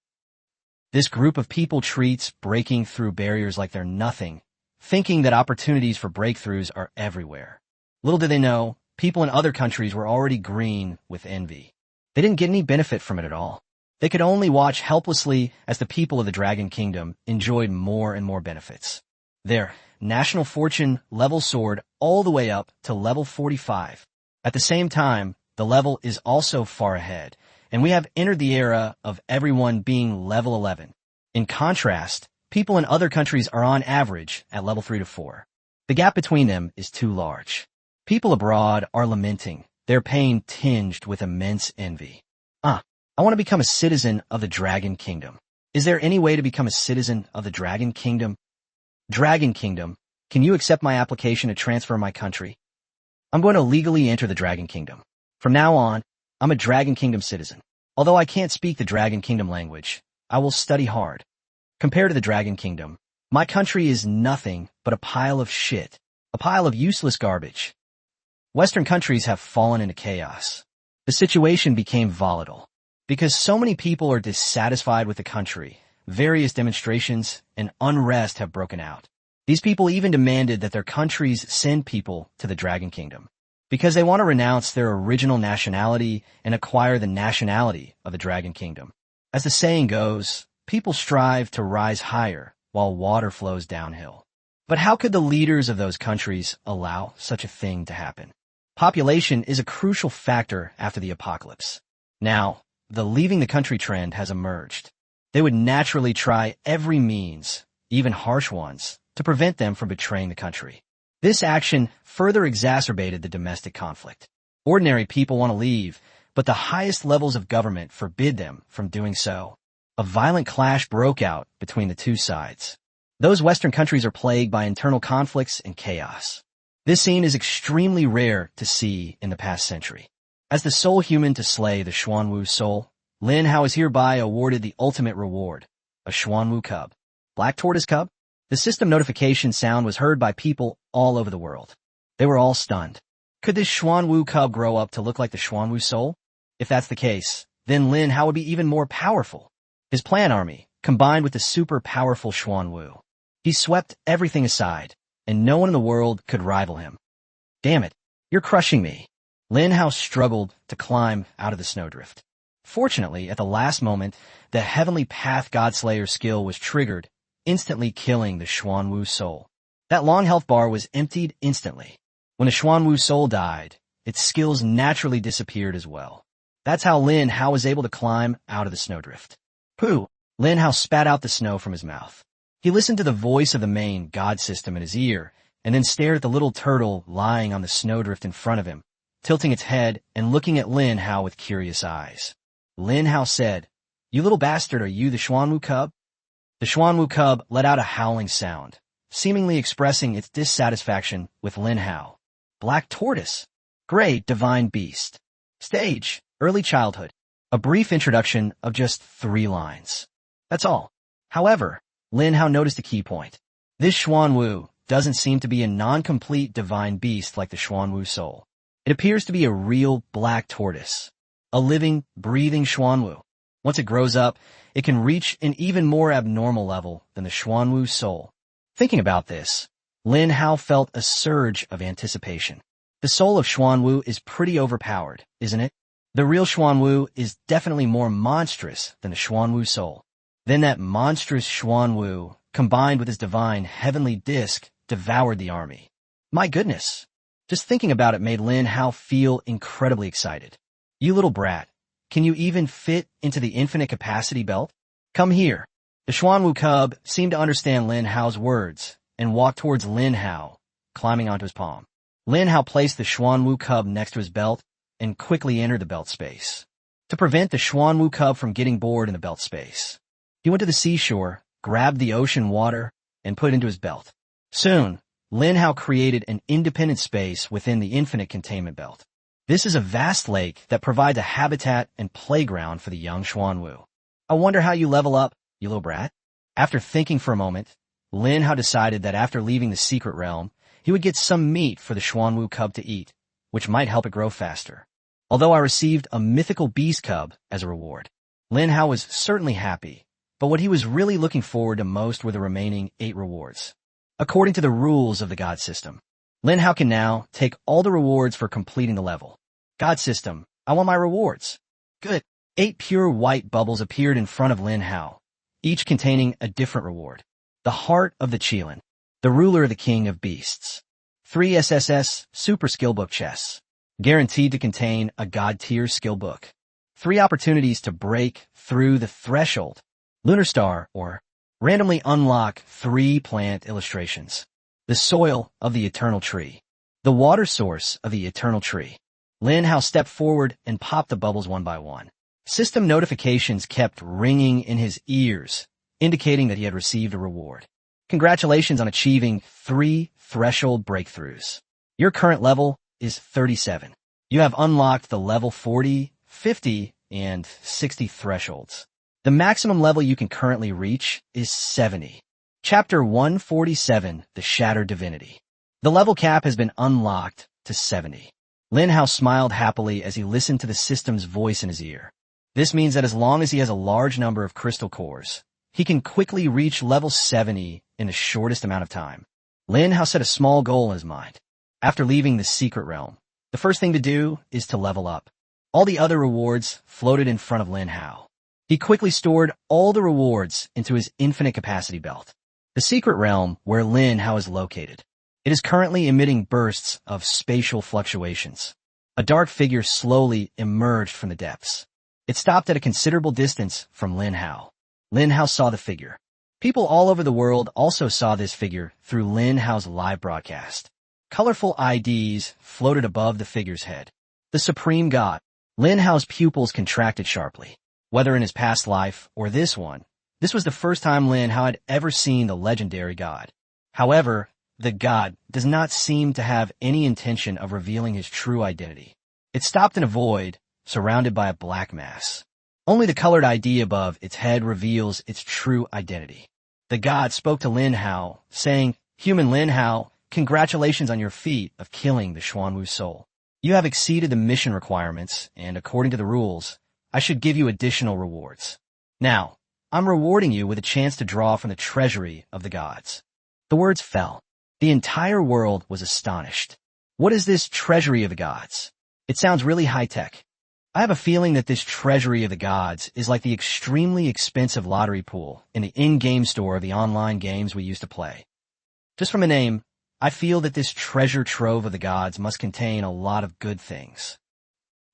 This group of people treats breaking through barriers like they're nothing, thinking that opportunities for breakthroughs are everywhere. Little did they know, people in other countries were already green with envy. They didn't get any benefit from it at all. They could only watch helplessly as the people of the Dragon Kingdom enjoyed more and more benefits. Their national fortune level soared all the way up to level 45. At the same time, the level is also far ahead, and we have entered the era of everyone being level 11. In contrast, people in other countries are on average at level 3 to 4. The gap between them is too large. People abroad are lamenting, their pain tinged with immense envy. I want to become a citizen of the Dragon Kingdom. Is there any way to become a citizen of the Dragon Kingdom? Dragon Kingdom, can you accept my application to transfer my country? I'm going to legally enter the Dragon Kingdom. From now on, I'm a Dragon Kingdom citizen. Although I can't speak the Dragon Kingdom language, I will study hard. Compared to the Dragon Kingdom, my country is nothing but a pile of shit, a pile of useless garbage. Western countries have fallen into chaos. The situation became volatile. Because so many people are dissatisfied with the country, various demonstrations and unrest have broken out. These people even demanded that their countries send people to the Dragon Kingdom, because they want to renounce their original nationality and acquire the nationality of the Dragon Kingdom. As the saying goes, people strive to rise higher while water flows downhill. But how could the leaders of those countries allow such a thing to happen? Population is a crucial factor after the apocalypse. Now, the leaving the country trend has emerged. They would naturally try every means, even harsh ones, to prevent them from betraying the country. This action further exacerbated the domestic conflict. Ordinary people want to leave, but the highest levels of government forbid them from doing so. A violent clash broke out between the two sides. Those Western countries are plagued by internal conflicts and chaos. This scene is extremely rare to see in the past century. As the sole human to slay the Xuanwu soul, Lin Hao is hereby awarded the ultimate reward, a Xuanwu cub. Black tortoise cub? The system notification sound was heard by people all over the world. They were all stunned. Could this Xuanwu cub grow up to look like the Xuanwu soul? If that's the case, then Lin Hao would be even more powerful. His plant army, combined with the super powerful Xuanwu. He swept everything aside, and no one in the world could rival him. Damn it, you're crushing me. Lin Hao struggled to climb out of the snowdrift. Fortunately, at the last moment, the Heavenly Path Godslayer skill was triggered, instantly killing the Xuanwu soul. That long health bar was emptied instantly. When the Xuanwu soul died, its skills naturally disappeared as well. That's how Lin Hao was able to climb out of the snowdrift. Pooh! Lin Hao spat out the snow from his mouth. He listened to the voice of the main god system in his ear, and then stared at the little turtle lying on the snowdrift in front of him, tilting its head and looking at Lin Hao with curious eyes. Lin Hao said, "You little bastard, are you the Xuanwu cub?" The Xuanwu cub let out a howling sound, seemingly expressing its dissatisfaction with Lin Hao. Black tortoise. Great divine beast. Stage, early childhood. A brief introduction of just 3 lines. That's all. However, Lin Hao noticed a key point. This Xuanwu doesn't seem to be a non-complete divine beast like the Xuanwu soul. It appears to be a real black tortoise. A living, breathing Xuanwu. Once it grows up, it can reach an even more abnormal level than the Xuanwu soul. Thinking about this, Lin Hao felt a surge of anticipation. The soul of Xuanwu is pretty overpowered, isn't it? The real Xuanwu is definitely more monstrous than the Xuanwu soul. Then that monstrous Xuanwu, combined with his divine heavenly disc, devoured the army. My goodness! Just thinking about it made Lin Hao feel incredibly excited. You little brat, can you even fit into the infinite capacity belt? Come here. The Xuanwu cub seemed to understand Lin Hao's words and walked towards Lin Hao, climbing onto his palm. Lin Hao placed the Xuanwu cub next to his belt and quickly entered the belt space. To prevent the Xuanwu cub from getting bored in the belt space, he went to the seashore, grabbed the ocean water, and put it into his belt. Soon, Lin Hao created an independent space within the infinite containment belt. This is a vast lake that provides a habitat and playground for the young Xuanwu. I wonder how you level up, you little brat? After thinking for a moment, Lin Hao decided that after leaving the secret realm, he would get some meat for the Xuanwu cub to eat, which might help it grow faster. Although I received a mythical beast cub as a reward, Lin Hao was certainly happy, but what he was really looking forward to most were the remaining 8 rewards. According to the rules of the god system, Lin Hao can now take all the rewards for completing the level. God system, I want my rewards. Good. 8 pure white bubbles appeared in front of Lin Hao, each containing a different reward. The heart of the Qilin, the ruler of the king of beasts. 3 SSS super skill book chests, guaranteed to contain a god tier skill book. 3 opportunities to break through the threshold. Lunar star, or randomly unlock 3 plant illustrations. The soil of the eternal tree. The water source of the eternal tree. Lin Hao stepped forward and popped the bubbles one by one. System notifications kept ringing in his ears, indicating that he had received a reward. Congratulations on achieving 3 threshold breakthroughs. Your current level is 37. You have unlocked the level 40, 50, and 60 thresholds. The maximum level you can currently reach is 70. Chapter 147, The Shattered Divinity. The level cap has been unlocked to 70. Lin Hao smiled happily as he listened to the system's voice in his ear. This means that as long as he has a large number of crystal cores, he can quickly reach level 70 in the shortest amount of time. Lin Hao set a small goal in his mind. After leaving the secret realm, the first thing to do is to level up. All the other rewards floated in front of Lin Hao. He quickly stored all the rewards into his infinite capacity belt. The secret realm where Lin Hao is located. It is currently emitting bursts of spatial fluctuations. A dark figure slowly emerged from the depths. It stopped at a considerable distance from Lin Hao. Lin Hao saw the figure. People all over the world also saw this figure through Lin Hao's live broadcast. Colorful IDs floated above the figure's head. The Supreme God. Lin Hao's pupils contracted sharply. Whether in his past life or this one, this was the first time Lin Hao had ever seen the legendary god. However, the god does not seem to have any intention of revealing his true identity. It stopped in a void, surrounded by a black mass. Only the colored ID above its head reveals its true identity. The god spoke to Lin Hao, saying, "Human Lin Hao, congratulations on your feat of killing the Xuanwu soul. You have exceeded the mission requirements, and according to the rules, I should give you additional rewards. Now, I'm rewarding you with a chance to draw from the treasury of the gods." The words fell. The entire world was astonished. What is this treasury of the gods? It sounds really high-tech. I have a feeling that this treasury of the gods is like the extremely expensive lottery pool in the in-game store of the online games we used to play. Just from the name, I feel that this treasure trove of the gods must contain a lot of good things.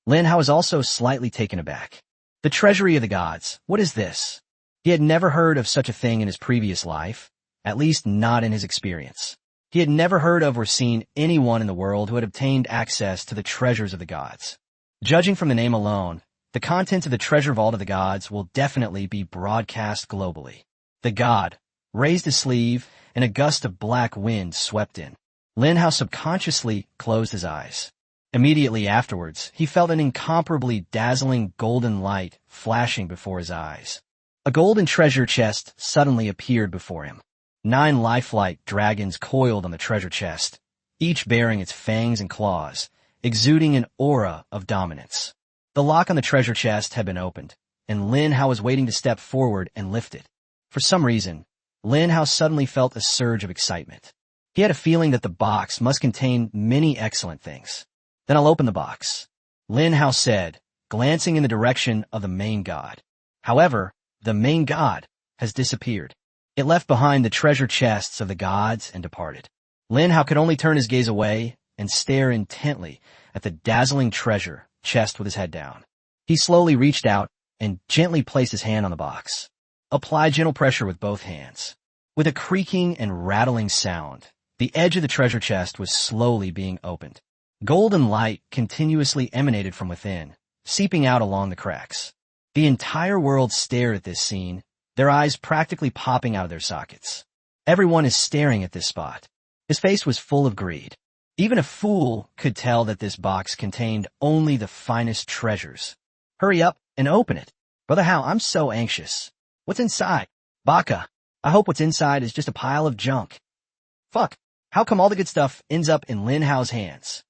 Lin Hao was also slightly taken aback. The treasury of the gods, what is this? He had never heard of such a thing in his previous life, at least not in his experience. He had never heard of or seen anyone in the world who had obtained access to the treasures of the gods. Judging from the name alone, the contents of the treasure vault of the gods will definitely be broadcast globally. The god raised his sleeve, and a gust of black wind swept in. Lin Hao subconsciously closed his eyes. Immediately afterwards, he felt an incomparably dazzling golden light flashing before his eyes. A golden treasure chest suddenly appeared before him. 9 lifelike dragons coiled on the treasure chest, each bearing its fangs and claws, exuding an aura of dominance. The lock on the treasure chest had been opened, and Lin Hao was waiting to step forward and lift it. For some reason, Lin Hao suddenly felt a surge of excitement. He had a feeling that the box must contain many excellent things. "Then I'll open the box," Lin Hao said, glancing in the direction of the main god. However, the main god has disappeared. It left behind the treasure chests of the gods and departed. Lin Hao could only turn his gaze away and stare intently at the dazzling treasure chest with his head down. He slowly reached out and gently placed his hand on the box. Apply gentle pressure with both hands. With a creaking and rattling sound, the edge of the treasure chest was slowly being opened. Golden light continuously emanated from within, seeping out along the cracks. The entire world stared at this scene, their eyes practically popping out of their sockets. Everyone is staring at this spot. His face was full of greed. Even a fool could tell that this box contained only the finest treasures. "Hurry up and open it. Brother Hao, I'm so anxious. What's inside? Baka, I hope what's inside is just a pile of junk. Fuck, how come all the good stuff ends up in Lin Hao's hands?"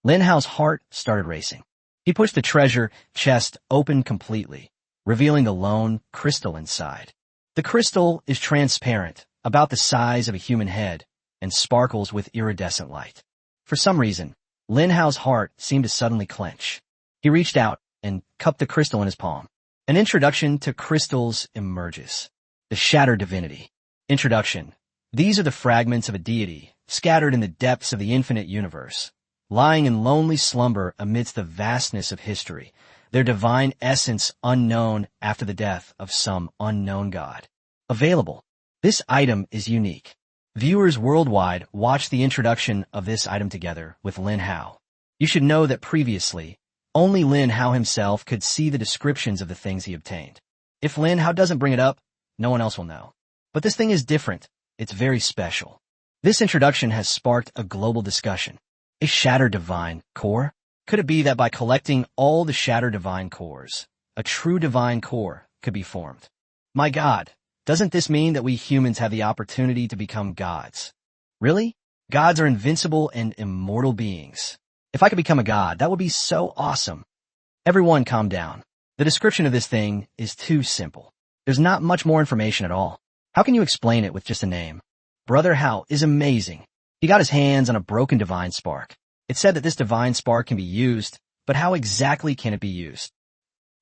Lin Hao's heart started racing. He pushed the treasure chest open completely, revealing the lone crystal inside. The crystal is transparent, about the size of a human head, and sparkles with iridescent light. For some reason, Lin Hao's heart seemed to suddenly clench. He reached out and cupped the crystal in his palm. An introduction to crystals emerges. The Shattered Divinity. Introduction. These are the fragments of a deity, scattered in the depths of the infinite universe, lying in lonely slumber amidst the vastness of history, their divine essence unknown after the death of some unknown god. Available. This item is unique. Viewers worldwide watch the introduction of this item together with Lin Hao. You should know that previously, only Lin Hao himself could see the descriptions of the things he obtained. If Lin Hao doesn't bring it up, no one else will know. But this thing is different. It's very special. This introduction has sparked a global discussion. A shattered divine core? Could it be that by collecting all the shattered divine cores, a true divine core could be formed? My God, doesn't this mean that we humans have the opportunity to become gods? Really? Gods are invincible and immortal beings. If I could become a god, that would be so awesome. Everyone calm down. The description of this thing is too simple. There's not much more information at all. How can you explain it with just a name? Brother Hao is amazing. He got his hands on a broken divine spark. It said that this divine spark can be used, but how exactly can it be used?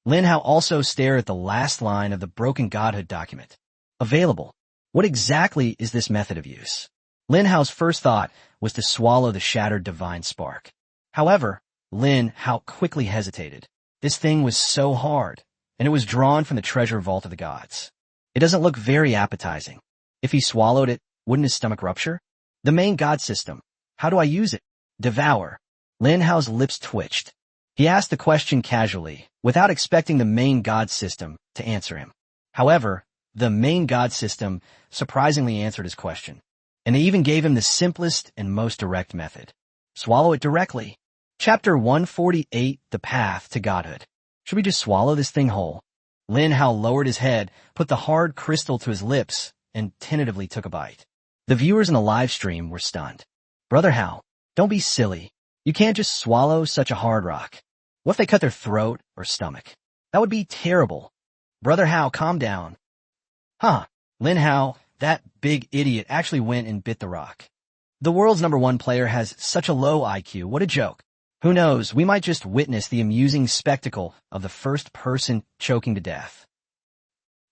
Lin Hao also stared at the last line of the broken godhood document. Available. What exactly is this method of use? Lin Hao's first thought was to swallow the shattered divine spark. However, Lin Hao quickly hesitated. This thing was so hard, and it was drawn from the treasure vault of the gods. It doesn't look very appetizing. If he swallowed it, wouldn't his stomach rupture? The main god system. How do I use it? Devour. Lin Hao's lips twitched. He asked the question casually, without expecting the main god system to answer him. However, the main god system surprisingly answered his question, and they even gave him the simplest and most direct method. Swallow it directly. Chapter 148, The Path to Godhood. Should we just swallow this thing whole? Lin Hao lowered his head, put the hard crystal to his lips, and tentatively took a bite. The viewers in the live stream were stunned. Brother Hao, don't be silly. You can't just swallow such a hard rock. What if they cut their throat or stomach? That would be terrible. Brother Hao, calm down. Huh, Lin Hao, that big idiot actually went and bit the rock. The world's #1 player has such a low IQ, what a joke. Who knows, we might just witness the amusing spectacle of the first person choking to death.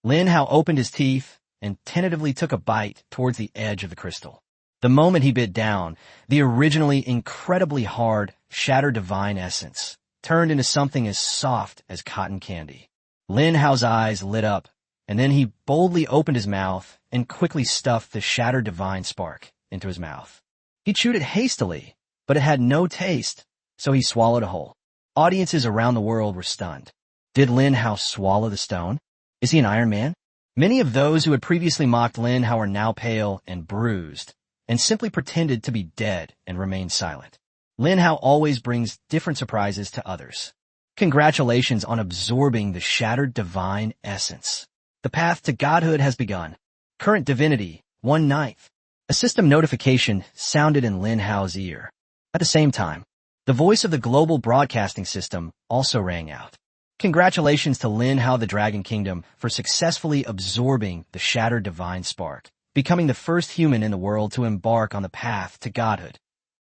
Lin Hao opened his teeth and tentatively took a bite towards the edge of the crystal. The moment he bit down, the originally incredibly hard, shattered divine essence turned into something as soft as cotton candy. Lin Hao's eyes lit up, and then he boldly opened his mouth and quickly stuffed the shattered divine spark into his mouth. He chewed it hastily, but it had no taste, so he swallowed it whole. Audiences around the world were stunned. Did Lin Hao swallow the stone? Is he an Iron Man? Many of those who had previously mocked Lin Hao are now pale and bruised, and simply pretended to be dead and remained silent. Lin Hao always brings different surprises to others. Congratulations on absorbing the shattered divine essence. The path to godhood has begun. Current divinity, 1/9. A system notification sounded in Lin Hao's ear. At the same time, the voice of the global broadcasting system also rang out. Congratulations to Lin Hao the Dragon Kingdom for successfully absorbing the shattered divine spark, becoming the first human in the world to embark on the path to godhood.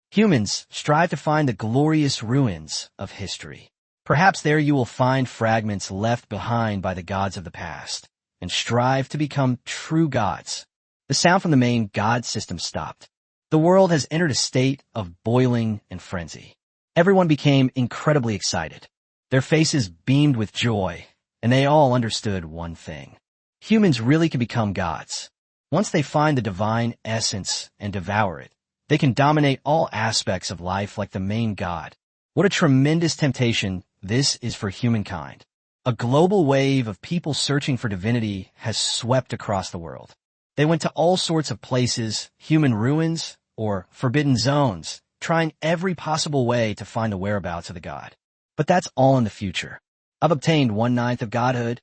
Humans strive to find the glorious ruins of history. Perhaps there you will find fragments left behind by the gods of the past, and strive to become true gods. The sound from the main god system stopped. The world has entered a state of boiling and frenzy. Everyone became incredibly excited. Their faces beamed with joy, and they all understood one thing. Humans really can become gods. Once they find the divine essence and devour it, they can dominate all aspects of life like the main god. What a tremendous temptation this is for humankind. A global wave of people searching for divinity has swept across the world. They went to all sorts of places, human ruins, or forbidden zones, trying every possible way to find the whereabouts of the god. But that's all in the future. I've obtained 1/9 of godhood.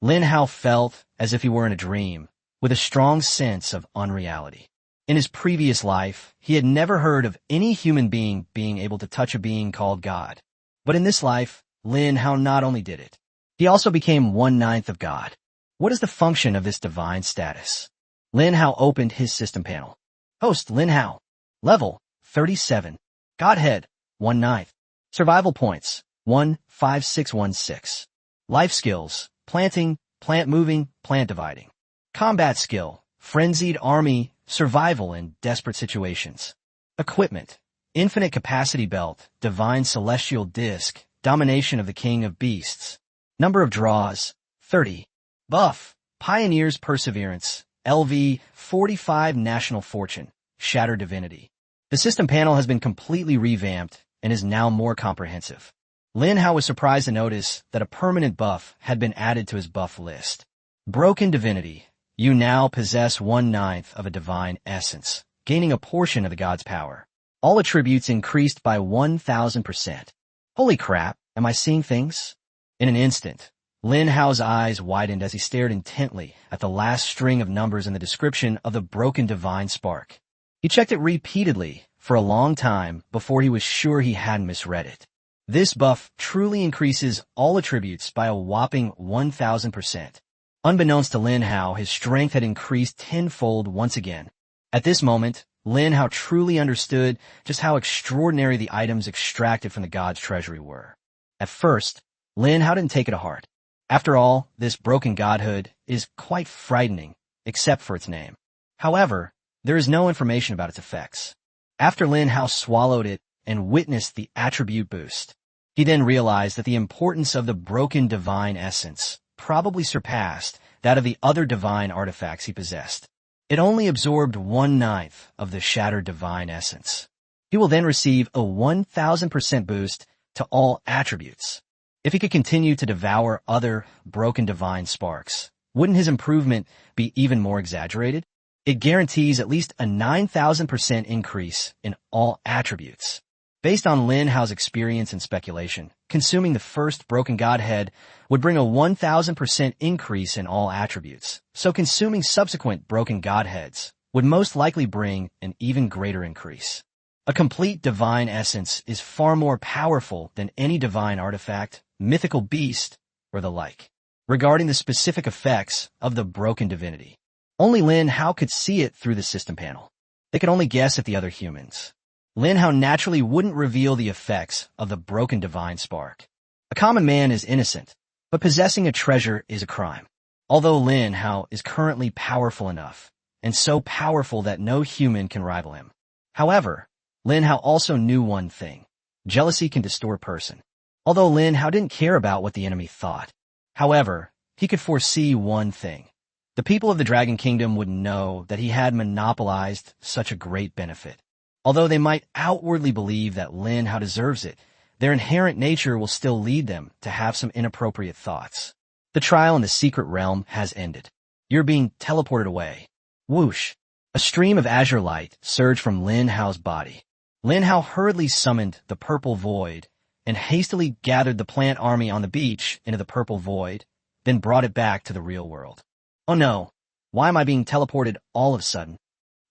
Lin Hao felt as if he were in a dream, with a strong sense of unreality. In his previous life, he had never heard of any human being able to touch a being called God. But in this life, Lin Hao not only did it, he also became 1/9 of God. What is the function of this divine status? Lin Hao opened his system panel. Host Lin Hao. Level 37. Godhead 1/9. Survival points 15616. Life skills: planting, plant moving, plant dividing. Combat skill: frenzied army, survival in desperate situations. Equipment: infinite capacity belt, divine celestial disc, domination of the king of beasts. Number of draws: 30. Buff: pioneer's perseverance, LV 45, national fortune, shattered divinity. The system panel has been completely revamped and is now more comprehensive. Lin Hao was surprised to notice that a permanent buff had been added to his buff list. Broken divinity. You now possess 1/9 of a divine essence, gaining a portion of the god's power. All attributes increased by 1000%. Holy crap, am I seeing things? In an instant, Lin Hao's eyes widened as he stared intently at the last string of numbers in the description of the broken divine spark. He checked it repeatedly for a long time before he was sure he hadn't misread it. This buff truly increases all attributes by a whopping 1000%. Unbeknownst to Lin Hao, his strength had increased tenfold once again. At this moment, Lin Hao truly understood just how extraordinary the items extracted from the god's treasury were. At first, Lin Hao didn't take it to heart. After all, this broken godhood is quite frightening, except for its name. However, there is no information about its effects. After Lin Hao swallowed it and witnessed the attribute boost, He then realized that the importance of the broken divine essence probably surpassed that of the other divine artifacts he possessed. It only absorbed 1/9 of the shattered divine essence. He will then receive a 1000% boost to all attributes. If he could continue to devour other broken divine sparks, wouldn't his improvement be even more exaggerated? It guarantees at least a 9000% increase in all attributes. Based on Lin Hao's experience and speculation, consuming the first broken godhead would bring a 1000% increase in all attributes, so consuming subsequent broken godheads would most likely bring an even greater increase. A complete divine essence is far more powerful than any divine artifact, mythical beast, or the like. Regarding the specific effects of the broken divinity, only Lin Hao could see it through the system panel. They could only guess at the other humans. Lin Hao naturally wouldn't reveal the effects of the broken divine spark. A common man is innocent, but possessing a treasure is a crime. Although Lin Hao is currently powerful enough, and so powerful that no human can rival him. However, Lin Hao also knew one thing. Jealousy can distort a person. Although Lin Hao didn't care about what the enemy thought. However, he could foresee one thing. The people of the Dragon Kingdom would know that he had monopolized such a great benefit. Although they might outwardly believe that Lin Hao deserves it, their inherent nature will still lead them to have some inappropriate thoughts. The trial in the secret realm has ended. You're being teleported away. Whoosh! A stream of azure light surged from Lin Hao's body. Lin Hao hurriedly summoned the purple void and hastily gathered the plant army on the beach into the purple void, then brought it back to the real world. Oh no, why am I being teleported all of a sudden?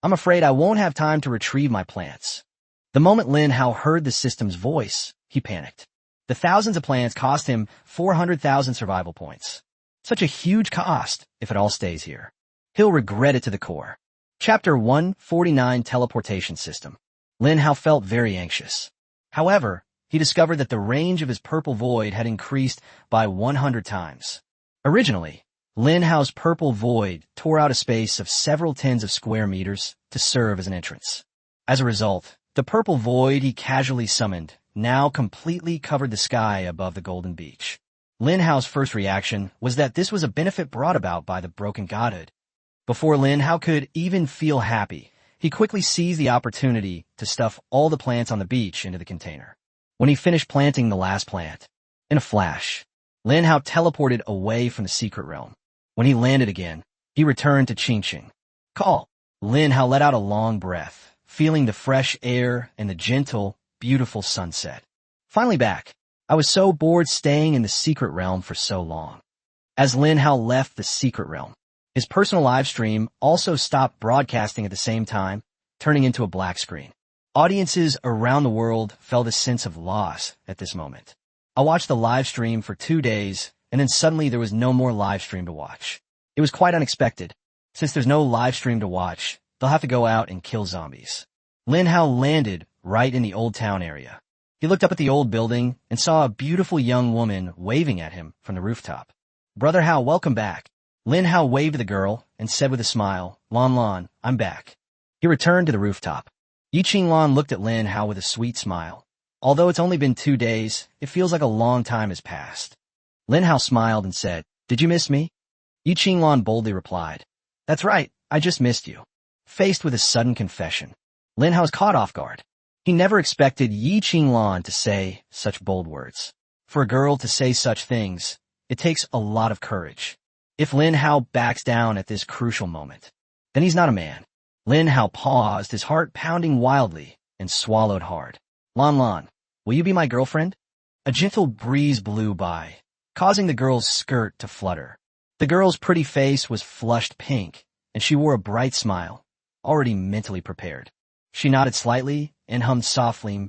I'm afraid I won't have time to retrieve my plants. The moment Lin Hao heard the system's voice, he panicked. The thousands of plants cost him 400,000 survival points. Such a huge cost if it all stays here. He'll regret it to the core. Chapter 149 Teleportation System. Lin Hao felt very anxious. However, he discovered that the range of his purple void had increased by 100 times. Originally, Lin Hao's purple void tore out a space of several tens of square meters to serve as an entrance. As a result, the purple void he casually summoned now completely covered the sky above the golden beach. Lin Hao's first reaction was that this was a benefit brought about by the broken godhood. Before Lin Hao could even feel happy, he quickly seized the opportunity to stuff all the plants on the beach into the container. When he finished planting the last plant, in a flash, Lin Hao teleported away from the secret realm. When he landed again, he returned to Qingqing. Call! Lin Hao let out a long breath, feeling the fresh air and the gentle, beautiful sunset. Finally back. I was so bored staying in the secret realm for so long. As Lin Hao left the secret realm, his personal live stream also stopped broadcasting at the same time, turning into a black screen. Audiences around the world felt a sense of loss at this moment. I watched the live stream for 2 days, and then suddenly there was no more live stream to watch. It was quite unexpected. Since there's no live stream to watch, they'll have to go out and kill zombies. Lin Hao landed right in the old town area. He looked up at the old building and saw a beautiful young woman waving at him from the rooftop. Brother Hao, welcome back. Lin Hao waved to the girl and said with a smile, Lon Lon, I'm back. He returned to the rooftop. Yiqing Lon looked at Lin Hao with a sweet smile. Although it's only been 2 days, it feels like a long time has passed. Lin Hao smiled and said, Did you miss me? Yiqing Lon boldly replied, That's right, I just missed you. Faced with a sudden confession, Lin Hao was caught off guard. He never expected Yiqing Lon to say such bold words. For a girl to say such things, it takes a lot of courage. If Lin Hao backs down at this crucial moment, then he's not a man. Lin Hao paused, his heart pounding wildly, and swallowed hard. Lon Lon, will you be my girlfriend? A gentle breeze blew by, causing the girl's skirt to flutter. The girl's pretty face was flushed pink, and she wore a bright smile, already mentally prepared. She nodded slightly and hummed softly.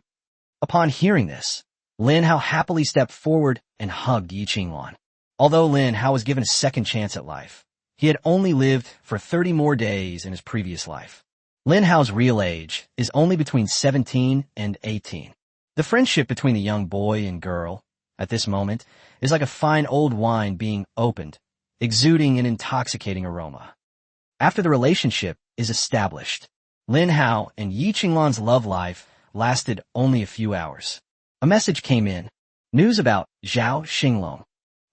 Upon hearing this, Lin Hao happily stepped forward and hugged Yiqing Lon. Although Lin Hao was given a second chance at life, he had only lived for 30 more days in his previous life. Lin Hao's real age is only between 17 and 18. The friendship between the young boy and girl, at this moment, is like a fine old wine being opened, exuding an intoxicating aroma. After the relationship is established, Lin Hao and Yiqing Lon's love life lasted only a few hours. A message came in. News about Zhao Xinglong.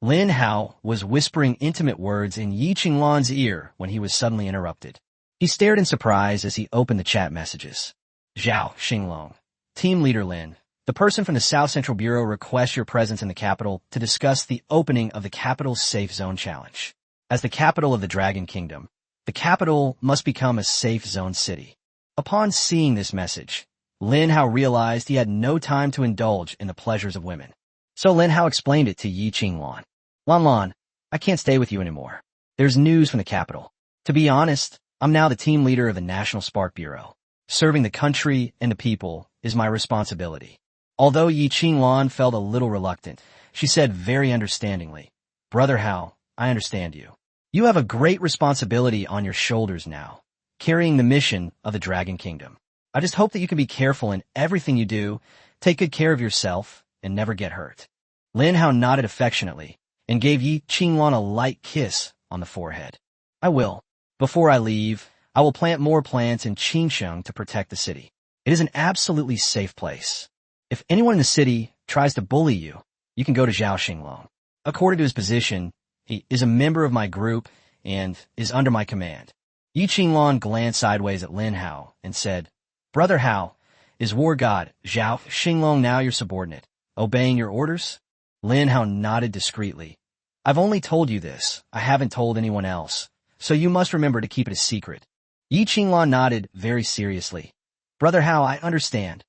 Lin Hao was whispering intimate words in Yi Qinglan's ear when he was suddenly interrupted. He stared in surprise as he opened the chat messages. Zhao Xinglong. Team Leader Lin. The person from the South Central Bureau requests your presence in the capital to discuss the opening of the capital's safe zone challenge. As the capital of the Dragon Kingdom, the capital must become a safe zone city. Upon seeing this message, Lin Hao realized he had no time to indulge in the pleasures of women. So Lin Hao explained it to Yi Qinglan. Lan, I can't stay with you anymore. There's news from the capital. To be honest, I'm now the team leader of the National Spark Bureau. Serving the country and the people is my responsibility. Although Yi Qinglan felt a little reluctant, she said very understandingly, Brother Hao, I understand you. You have a great responsibility on your shoulders now, carrying the mission of the Dragon Kingdom. I just hope that you can be careful in everything you do, take good care of yourself, and never get hurt. Lin Hao nodded affectionately and gave Yi Qinglan a light kiss on the forehead. I will. Before I leave, I will plant more plants in Qingsheng to protect the city. It is an absolutely safe place. If anyone in the city tries to bully you, you can go to Zhao Xinglong. According to his position, he is a member of my group and is under my command. Yi Qinglan glanced sideways at Lin Hao and said, Brother Hao, is war god Zhao Xinglong now your subordinate, obeying your orders? Lin Hao nodded discreetly. I've only told you this. I haven't told anyone else, so you must remember to keep it a secret. Yi Qinglan nodded very seriously. Brother Hao, I understand.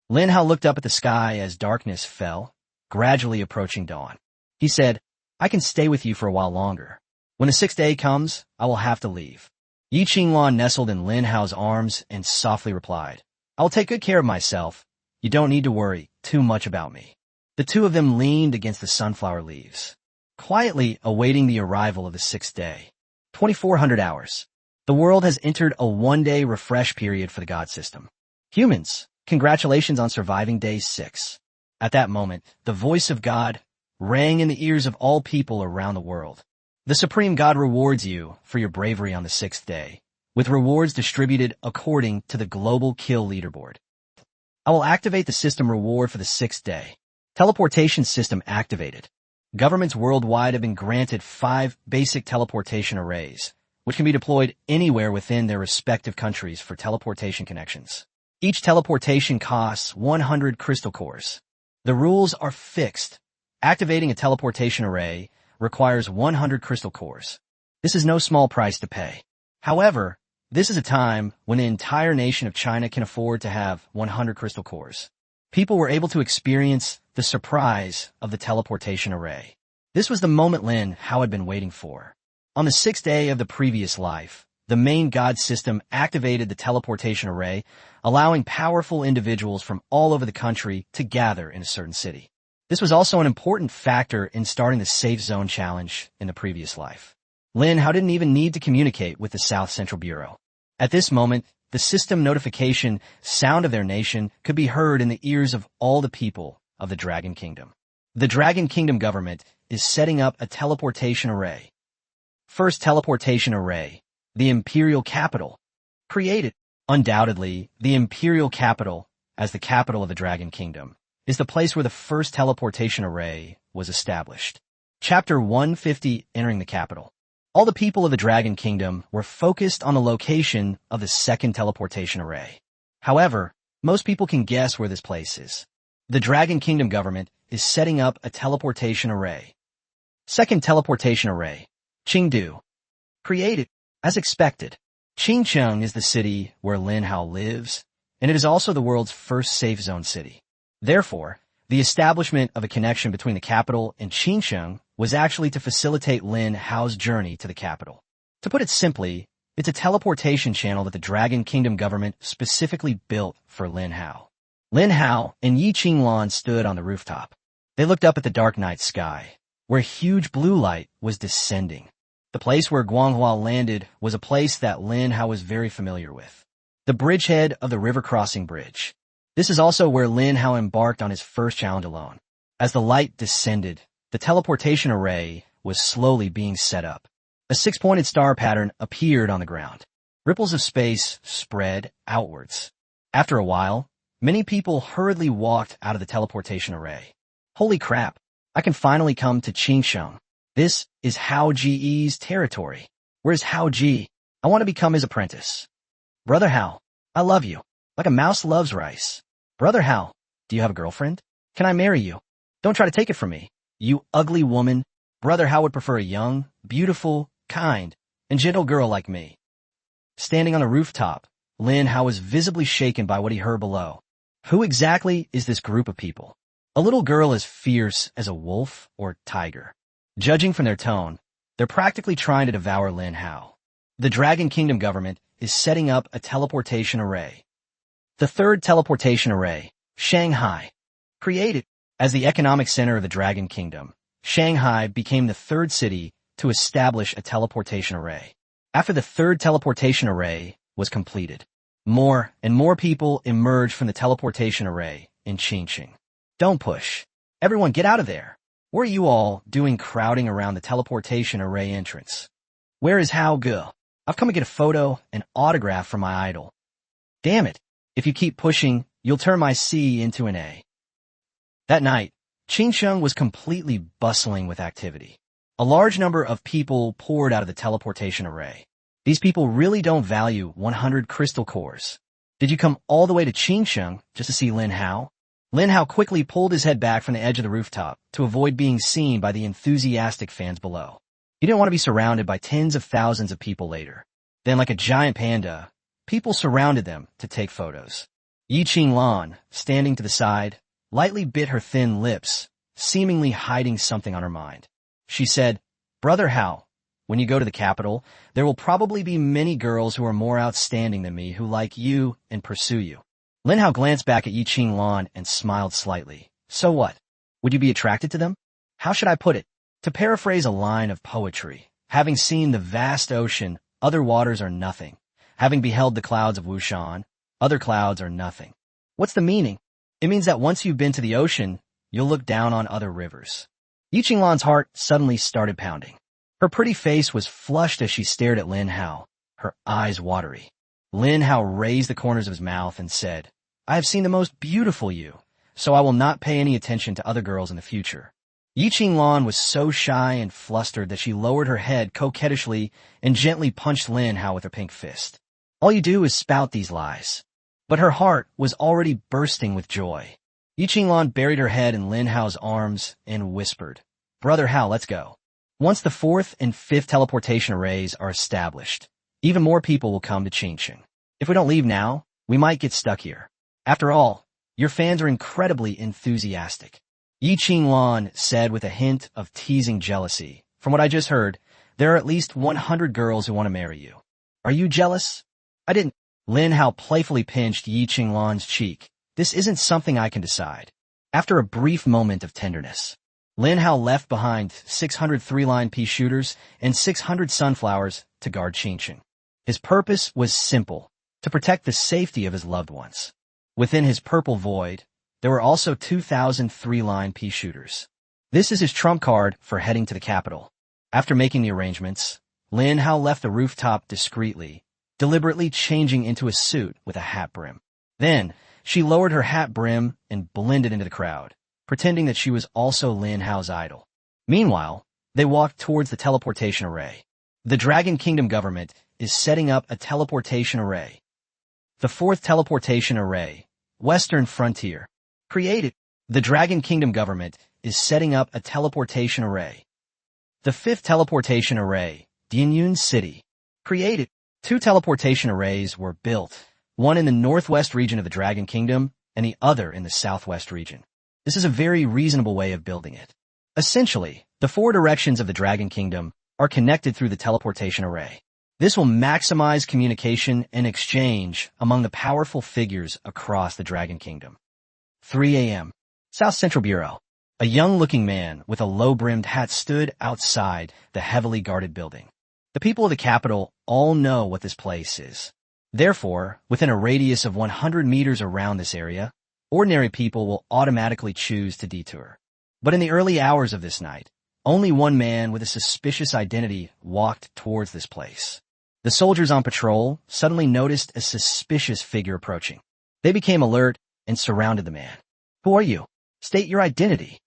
Lin Hao looked up at the sky as darkness fell, gradually approaching dawn. He said, I can stay with you for a while longer. When the 6th day comes, I will have to leave. Yi Qinglan nestled in Lin Hao's arms and softly replied, I will take good care of myself. You don't need to worry too much about me. The two of them leaned against the sunflower leaves, quietly awaiting the arrival of the 6th day. 2400 hours. The world has entered a one-day refresh period for the God system. Humans, congratulations on surviving day 6. At that moment, the voice of God rang in the ears of all people around the world. The Supreme God rewards you for your bravery on the 6th day, with rewards distributed according to the global kill leaderboard. I will activate the system reward for the 6th day. Teleportation system activated. Governments worldwide have been granted 5 basic teleportation arrays, which can be deployed anywhere within their respective countries for teleportation connections. Each teleportation costs 100 crystal cores. The rules are fixed. Activating a teleportation array requires 100 crystal cores. This is no small price to pay. However, this is a time when the entire nation of China can afford to have 100 crystal cores. People were able to experience the surprise of the teleportation array. This was the moment Lin Hao had been waiting for. On the 6th day of the previous life, the main God system activated the teleportation array, allowing powerful individuals from all over the country to gather in a certain city. This was also an important factor in starting the Safe Zone Challenge in the previous life. Lin Hao didn't even need to communicate with the South Central Bureau. At this moment, the system notification sound of their nation could be heard in the ears of all the people of the Dragon Kingdom. The Dragon Kingdom government is setting up a teleportation array. First teleportation array, the Imperial Capital. Created. Undoubtedly, the Imperial Capital, as the capital of the Dragon Kingdom, is the place where the first teleportation array was established. Chapter 150, Entering the Capital. All the people of the Dragon Kingdom were focused on the location of the second teleportation array. However, most people can guess where this place is. The Dragon Kingdom government is setting up a teleportation array. Second teleportation array, Qingdu. Created. As expected, Qingsheng is the city where Lin Hao lives, and it is also the world's first safe zone city. Therefore, the establishment of a connection between the capital and Qingsheng was actually to facilitate Lin Hao's journey to the capital. To put it simply, it's a teleportation channel that the Dragon Kingdom government specifically built for Lin Hao. Lin Hao and Yi Qinglan stood on the rooftop. They looked up at the dark night sky, where huge blue light was descending. The place where Guanghua landed was a place that Lin Hao was very familiar with. The bridgehead of the river crossing bridge. This is also where Lin Hao embarked on his first challenge alone. As the light descended, the teleportation array was slowly being set up. A 6-pointed star pattern appeared on the ground. Ripples of space spread outwards. After a while, many people hurriedly walked out of the teleportation array. Holy crap, I can finally come to Qingsheng. This is Hao Ji's territory. Where's Hao Ji? I want to become his apprentice. Brother Hao, I love you. Like a mouse loves rice. Brother Hao, do you have a girlfriend? Can I marry you? Don't try to take it from me, you ugly woman. Brother Hao would prefer a young, beautiful, kind, and gentle girl like me. Standing on a rooftop, Lin Hao was visibly shaken by what he heard below. Who exactly is this group of people? A little girl as fierce as a wolf or tiger. Judging from their tone, they're practically trying to devour Lin Hao. The Dragon Kingdom government is setting up a teleportation array. The third teleportation array, Shanghai. Created as the economic center of the Dragon Kingdom, Shanghai became the third city to establish a teleportation array. After the third teleportation array was completed, more and more people emerged from the teleportation array in Qingqing. Don't push. Everyone get out of there. What are you all doing crowding around the teleportation array entrance? Where is Hao Ge? I've come to get a photo and autograph from my idol. Damn it. If you keep pushing, you'll turn my C into an A. That night, Qingsheng was completely bustling with activity. A large number of people poured out of the teleportation array. These people really don't value 100 crystal cores. Did you come all the way to Qingsheng just to see Lin Hao? Lin Hao quickly pulled his head back from the edge of the rooftop to avoid being seen by the enthusiastic fans below. He didn't want to be surrounded by tens of thousands of people later. Then, like a giant panda, people surrounded them to take photos. Yi Qinglan, standing to the side, lightly bit her thin lips, seemingly hiding something on her mind. She said, Brother Hao, when you go to the capital, there will probably be many girls who are more outstanding than me who like you and pursue you. Lin Hao glanced back at Yi Qinglan and smiled slightly. So what? Would you be attracted to them? How should I put it? To paraphrase a line of poetry, having seen the vast ocean, other waters are nothing. Having beheld the clouds of Wushan, other clouds are nothing. What's the meaning? It means that once you've been to the ocean, you'll look down on other rivers. Yi Qinglan's heart suddenly started pounding. Her pretty face was flushed as she stared at Lin Hao, her eyes watery. Lin Hao raised the corners of his mouth and said, I have seen the most beautiful you, so I will not pay any attention to other girls in the future. Yi Qinglan was so shy and flustered that she lowered her head coquettishly and gently punched Lin Hao with her pink fist. All you do is spout these lies. But her heart was already bursting with joy. Yi Qinglan buried her head in Lin Hao's arms and whispered, Brother Hao, let's go. Once the fourth and fifth teleportation arrays are established, even more people will come to Qingqing. If we don't leave now, we might get stuck here. After all, your fans are incredibly enthusiastic. Yi Qinglan said with a hint of teasing jealousy. From what I just heard, there are at least 100 girls who want to marry you. Are you jealous? I didn't. Lin Hao playfully pinched Yi Qinglan's cheek. This isn't something I can decide. After a brief moment of tenderness, Lin Hao left behind 600 three-line pea shooters and 600 sunflowers to guard Qingqing. His purpose was simple, to protect the safety of his loved ones. Within his purple void, there were also 2,000 three-line pea shooters. This is his trump card for heading to the capital. After making the arrangements, Lin Hao left the rooftop discreetly, deliberately changing into a suit with a hat brim. Then, she lowered her hat brim and blended into the crowd, pretending that she was also Lin Hao's idol. Meanwhile, they walked towards the teleportation array. The Dragon Kingdom government is setting up a teleportation array. The fourth teleportation array, Western Frontier. Created. The Dragon Kingdom government is setting up a teleportation array. The fifth teleportation array, Dianyun City. Created. 2 teleportation arrays were built, one in the northwest region of the Dragon Kingdom and the other in the southwest region. This is a very reasonable way of building it. Essentially, the 4 directions of the Dragon Kingdom are connected through the teleportation array. This will maximize communication and exchange among the powerful figures across the Dragon Kingdom. 3 a.m. South Central Bureau. A young-looking man with a low-brimmed hat stood outside the heavily guarded building. The people of the capital all know what this place is. Therefore, within a radius of 100 meters around this area, ordinary people will automatically choose to detour. But in the early hours of this night, only one man with a suspicious identity walked towards this place. The soldiers on patrol suddenly noticed a suspicious figure approaching. They became alert and surrounded the man. Who are you? State your identity.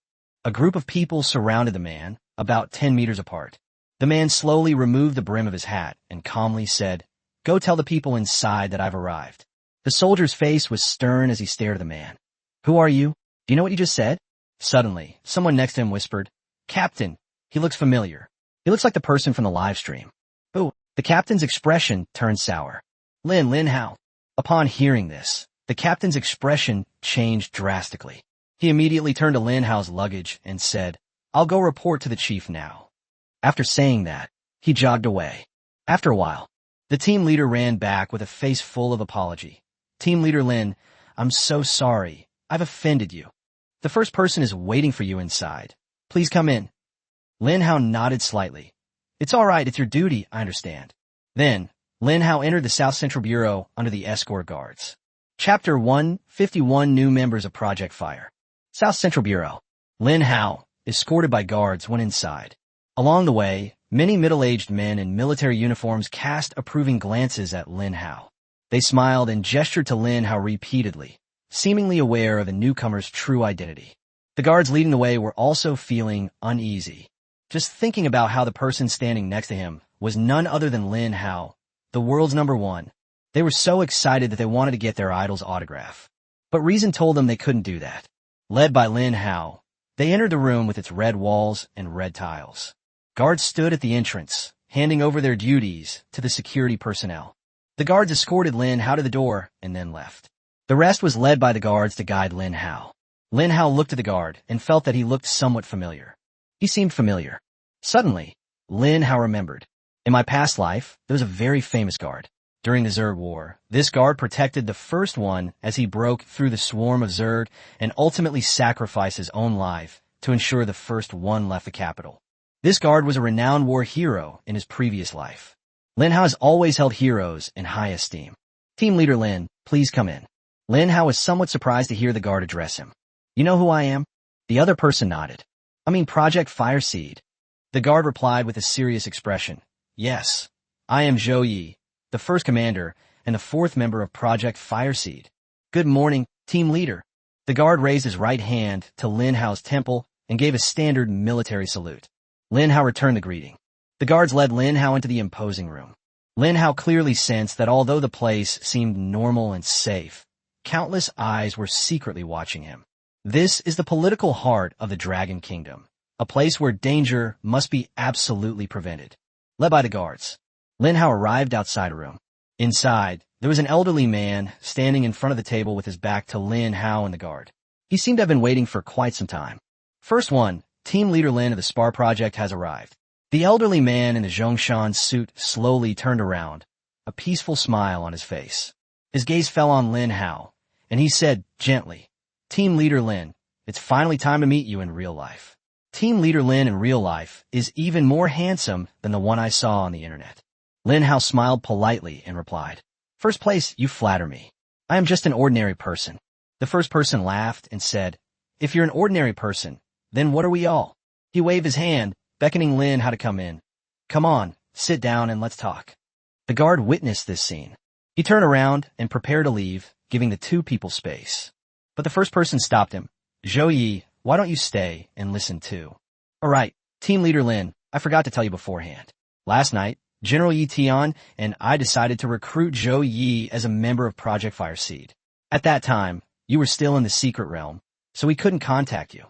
A group of people surrounded the man, about 10 meters apart. The man slowly removed the brim of his hat and calmly said, "Go tell the people inside that I've arrived." The soldier's face was stern as he stared at the man. "Who are you? Do you know what you just said?" Suddenly, someone next to him whispered, "Captain, he looks familiar. He looks like the person from the live stream." "Who?" The captain's expression turned sour. Lin Hao." Upon hearing this, the captain's expression changed drastically. He immediately turned to Lin Hao's luggage and said, "I'll go report to the chief now." After saying that, he jogged away. After a while, the team leader ran back with a face full of apology. "Team leader Lin, I'm so sorry. I've offended you. The first person is waiting for you inside. Please come in." Lin Hao nodded slightly. "It's all right. It's your duty. I understand." Then, Lin Hao entered the South Central Bureau under the escort guards. Chapter 151 New Members of Project Fire. South Central Bureau. Lin Hao, escorted by guards, went inside. Along the way, many middle-aged men in military uniforms cast approving glances at Lin Hao. They smiled and gestured to Lin Hao repeatedly, seemingly aware of the newcomer's true identity. The guards leading the way were also feeling uneasy. Just thinking about how the person standing next to him was none other than Lin Hao, the world's #1. They were so excited that they wanted to get their idol's autograph. But reason told them they couldn't do that. Led by Lin Hao, they entered the room with its red walls and red tiles. Guards stood at the entrance, handing over their duties to the security personnel. The guards escorted Lin Hao to the door and then left. The rest was led by the guards to guide Lin Hao. Lin Hao looked at the guard and felt that he looked somewhat familiar. He seemed familiar. Suddenly, Lin Hao remembered. In my past life, there was a very famous guard. During the Zerd War, this guard protected the first one as he broke through the swarm of Zerd and ultimately sacrificed his own life to ensure the first one left the capital. This guard was a renowned war hero in his previous life. Lin Hao has always held heroes in high esteem. "Team leader Lin, please come in." Lin Hao was somewhat surprised to hear the guard address him. "You know who I am?" The other person nodded. "I mean Project Fireseed." The guard replied with a serious expression. "Yes, I am Zhou Yi, the first commander and the fourth member of Project Fireseed." "Good morning, team leader." The guard raised his right hand to Lin Hao's temple and gave a standard military salute. Lin Hao returned the greeting. The guards led Lin Hao into the imposing room. Lin Hao clearly sensed that although the place seemed normal and safe, countless eyes were secretly watching him. This is the political heart of the Dragon Kingdom, a place where danger must be absolutely prevented. Led by the guards, Lin Hao arrived outside a room. Inside, there was an elderly man standing in front of the table with his back to Lin Hao and the guard. He seemed to have been waiting for quite some time. "First one, Team Leader Lin of the Spar Project has arrived." The elderly man in the Zhongshan suit slowly turned around, a peaceful smile on his face. His gaze fell on Lin Hao, and he said gently, "Team Leader Lin, it's finally time to meet you in real life." Team Leader Lin in real life is even more handsome than the one I saw on the internet. Lin Hao smiled politely and replied, "First place, you flatter me. I am just an ordinary person." The first person laughed and said, "If you're an ordinary person, then what are we all?" He waved his hand, beckoning Lin Hao to come in. "Come on, sit down and let's talk." The guard witnessed this scene. He turned around and prepared to leave, giving the two people space. But the first person stopped him. "Zhou Yi, why don't you stay and listen too?" "All right, Team Leader Lin, I forgot to tell you beforehand. Last night, General Yi Tian and I decided to recruit Zhou Yi as a member of Project Fireseed. At that time, you were still in the secret realm, so we couldn't contact you."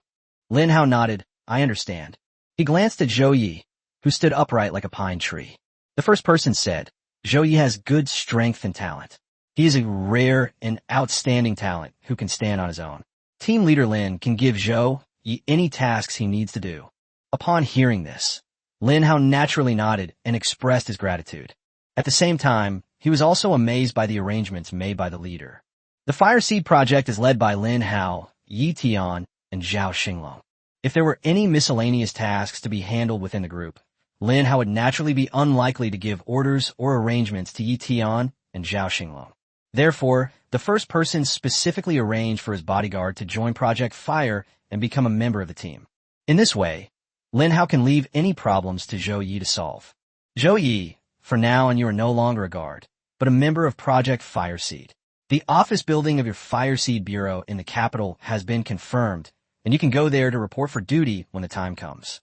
Lin Hao nodded. "I understand." He glanced at Zhou Yi, who stood upright like a pine tree. The first person said, "Zhou Yi has good strength and talent. He is a rare and outstanding talent who can stand on his own. Team Leader Lin can give Zhou Yi any tasks he needs to do." Upon hearing this, Lin Hao naturally nodded and expressed his gratitude. At the same time, he was also amazed by the arrangements made by the leader. The Fireseed project is led by Lin Hao, Yi Tian, and Zhao Xinglong. If there were any miscellaneous tasks to be handled within the group, Lin Hao would naturally be unlikely to give orders or arrangements to Yi Tian and Zhao Xinglong. Therefore, the first person specifically arranged for his bodyguard to join Project Fire and become a member of the team. In this way, Lin Hao can leave any problems to Zhou Yi to solve. "Zhou Yi, for now and you are no longer a guard, but a member of Project Fireseed. The office building of your Fireseed Bureau in the capital has been confirmed, and you can go there to report for duty when the time comes.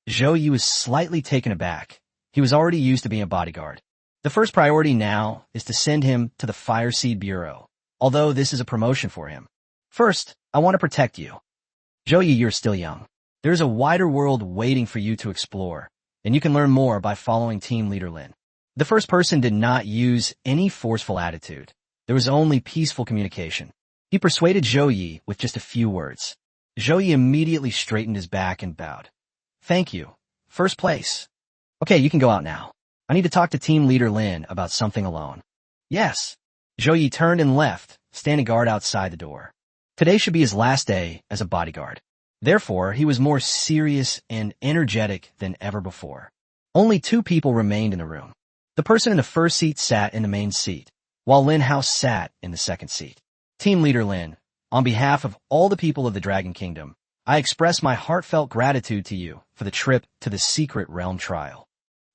Zhou Yi was slightly taken aback. He was already used to being a bodyguard. The first priority now is to send him to the Fireseed Bureau, although this is a promotion for him. First, I want to protect you. Zhou Yi, you're still young. There's a wider world waiting for you to explore, and you can learn more by following Team Leader Lin. The first person did not use any forceful attitude. There was only peaceful communication. He persuaded Zhou Yi with just a few words. Zhou Yi immediately straightened his back and bowed. Thank you. First place. Okay, you can go out now. I need to talk to Team Leader Lin about something alone. Yes. Zhou Yi turned and left, standing guard outside the door. Today should be his last day as a bodyguard. Therefore, he was more serious and energetic than ever before. Only 2 people remained in the room. The person in the first seat sat in the main seat, while Lin Hao sat in the second seat. Team Leader Lin, on behalf of all the people of the Dragon Kingdom, I express my heartfelt gratitude to you for the trip to the secret realm trial.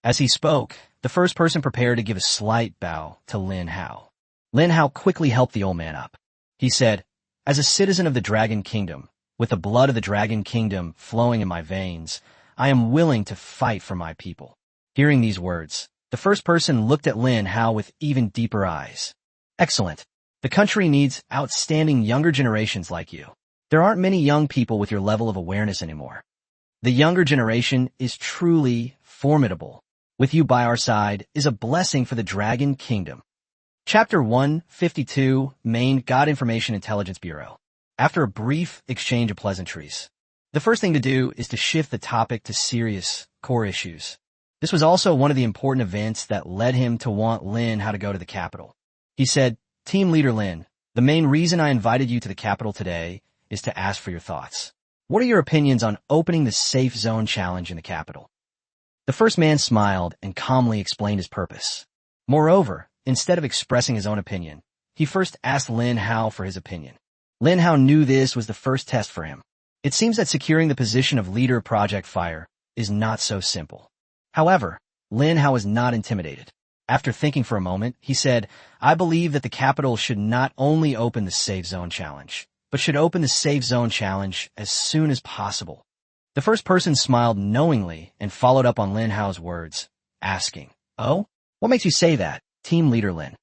As he spoke, the first person prepared to give a slight bow to Lin Hao. Lin Hao quickly helped the old man up. He said, as a citizen of the Dragon Kingdom, with the blood of the Dragon Kingdom flowing in my veins, I am willing to fight for my people. Hearing these words, the first person looked at Lin Hao with even deeper eyes. Excellent. The country needs outstanding younger generations like you. There aren't many young people with your level of awareness anymore. The younger generation is truly formidable. With you by our side is a blessing for the Dragon Kingdom. Chapter 152, Main God Information Intelligence Bureau. After a brief exchange of pleasantries, the first thing to do is to shift the topic to serious, core issues. This was also one of the important events that led him to want Lin Hao to go to the capital. He said, Team Leader Lin, the main reason I invited you to the capital today is to ask for your thoughts. What are your opinions on opening the Safe Zone Challenge in the capital? The first man smiled and calmly explained his purpose. Moreover, instead of expressing his own opinion, he first asked Lin Hao for his opinion. Lin Hao knew this was the first test for him. It seems that securing the position of leader of Project Fire is not so simple. However, Lin Hao was not intimidated. After thinking for a moment, he said, I believe that the capital should not only open the Safe Zone Challenge, but should open the Safe Zone Challenge as soon as possible. The first person smiled knowingly and followed up on Lin Hao's words, asking, Oh? What makes you say that, Team Leader Lin?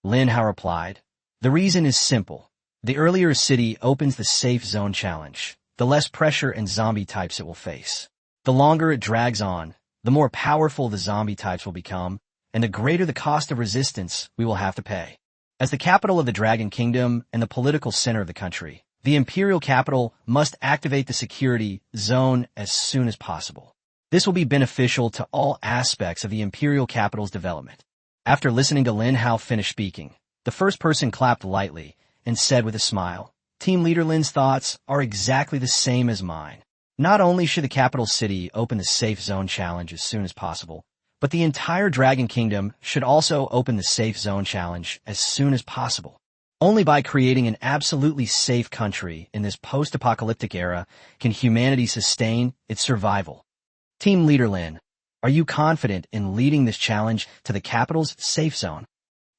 Lin Hao replied, The reason is simple. The earlier a city opens the Safe Zone Challenge, the less pressure and zombie types it will face. The longer it drags on, the more powerful the zombie types will become, and the greater the cost of resistance we will have to pay. As the capital of the Dragon Kingdom and the political center of the country, the imperial capital must activate the security zone as soon as possible. This will be beneficial to all aspects of the imperial capital's development. After listening to Lin Hao finish speaking, the first person clapped lightly and said with a smile, Team Leader Lin's thoughts are exactly the same as mine. Not only should the capital city open the Safe Zone Challenge as soon as possible, but the entire Dragon Kingdom should also open the Safe Zone Challenge as soon as possible. Only by creating an absolutely safe country in this post-apocalyptic era can humanity sustain its survival. Team Leader Lin, are you confident in leading this challenge to the capital's safe zone?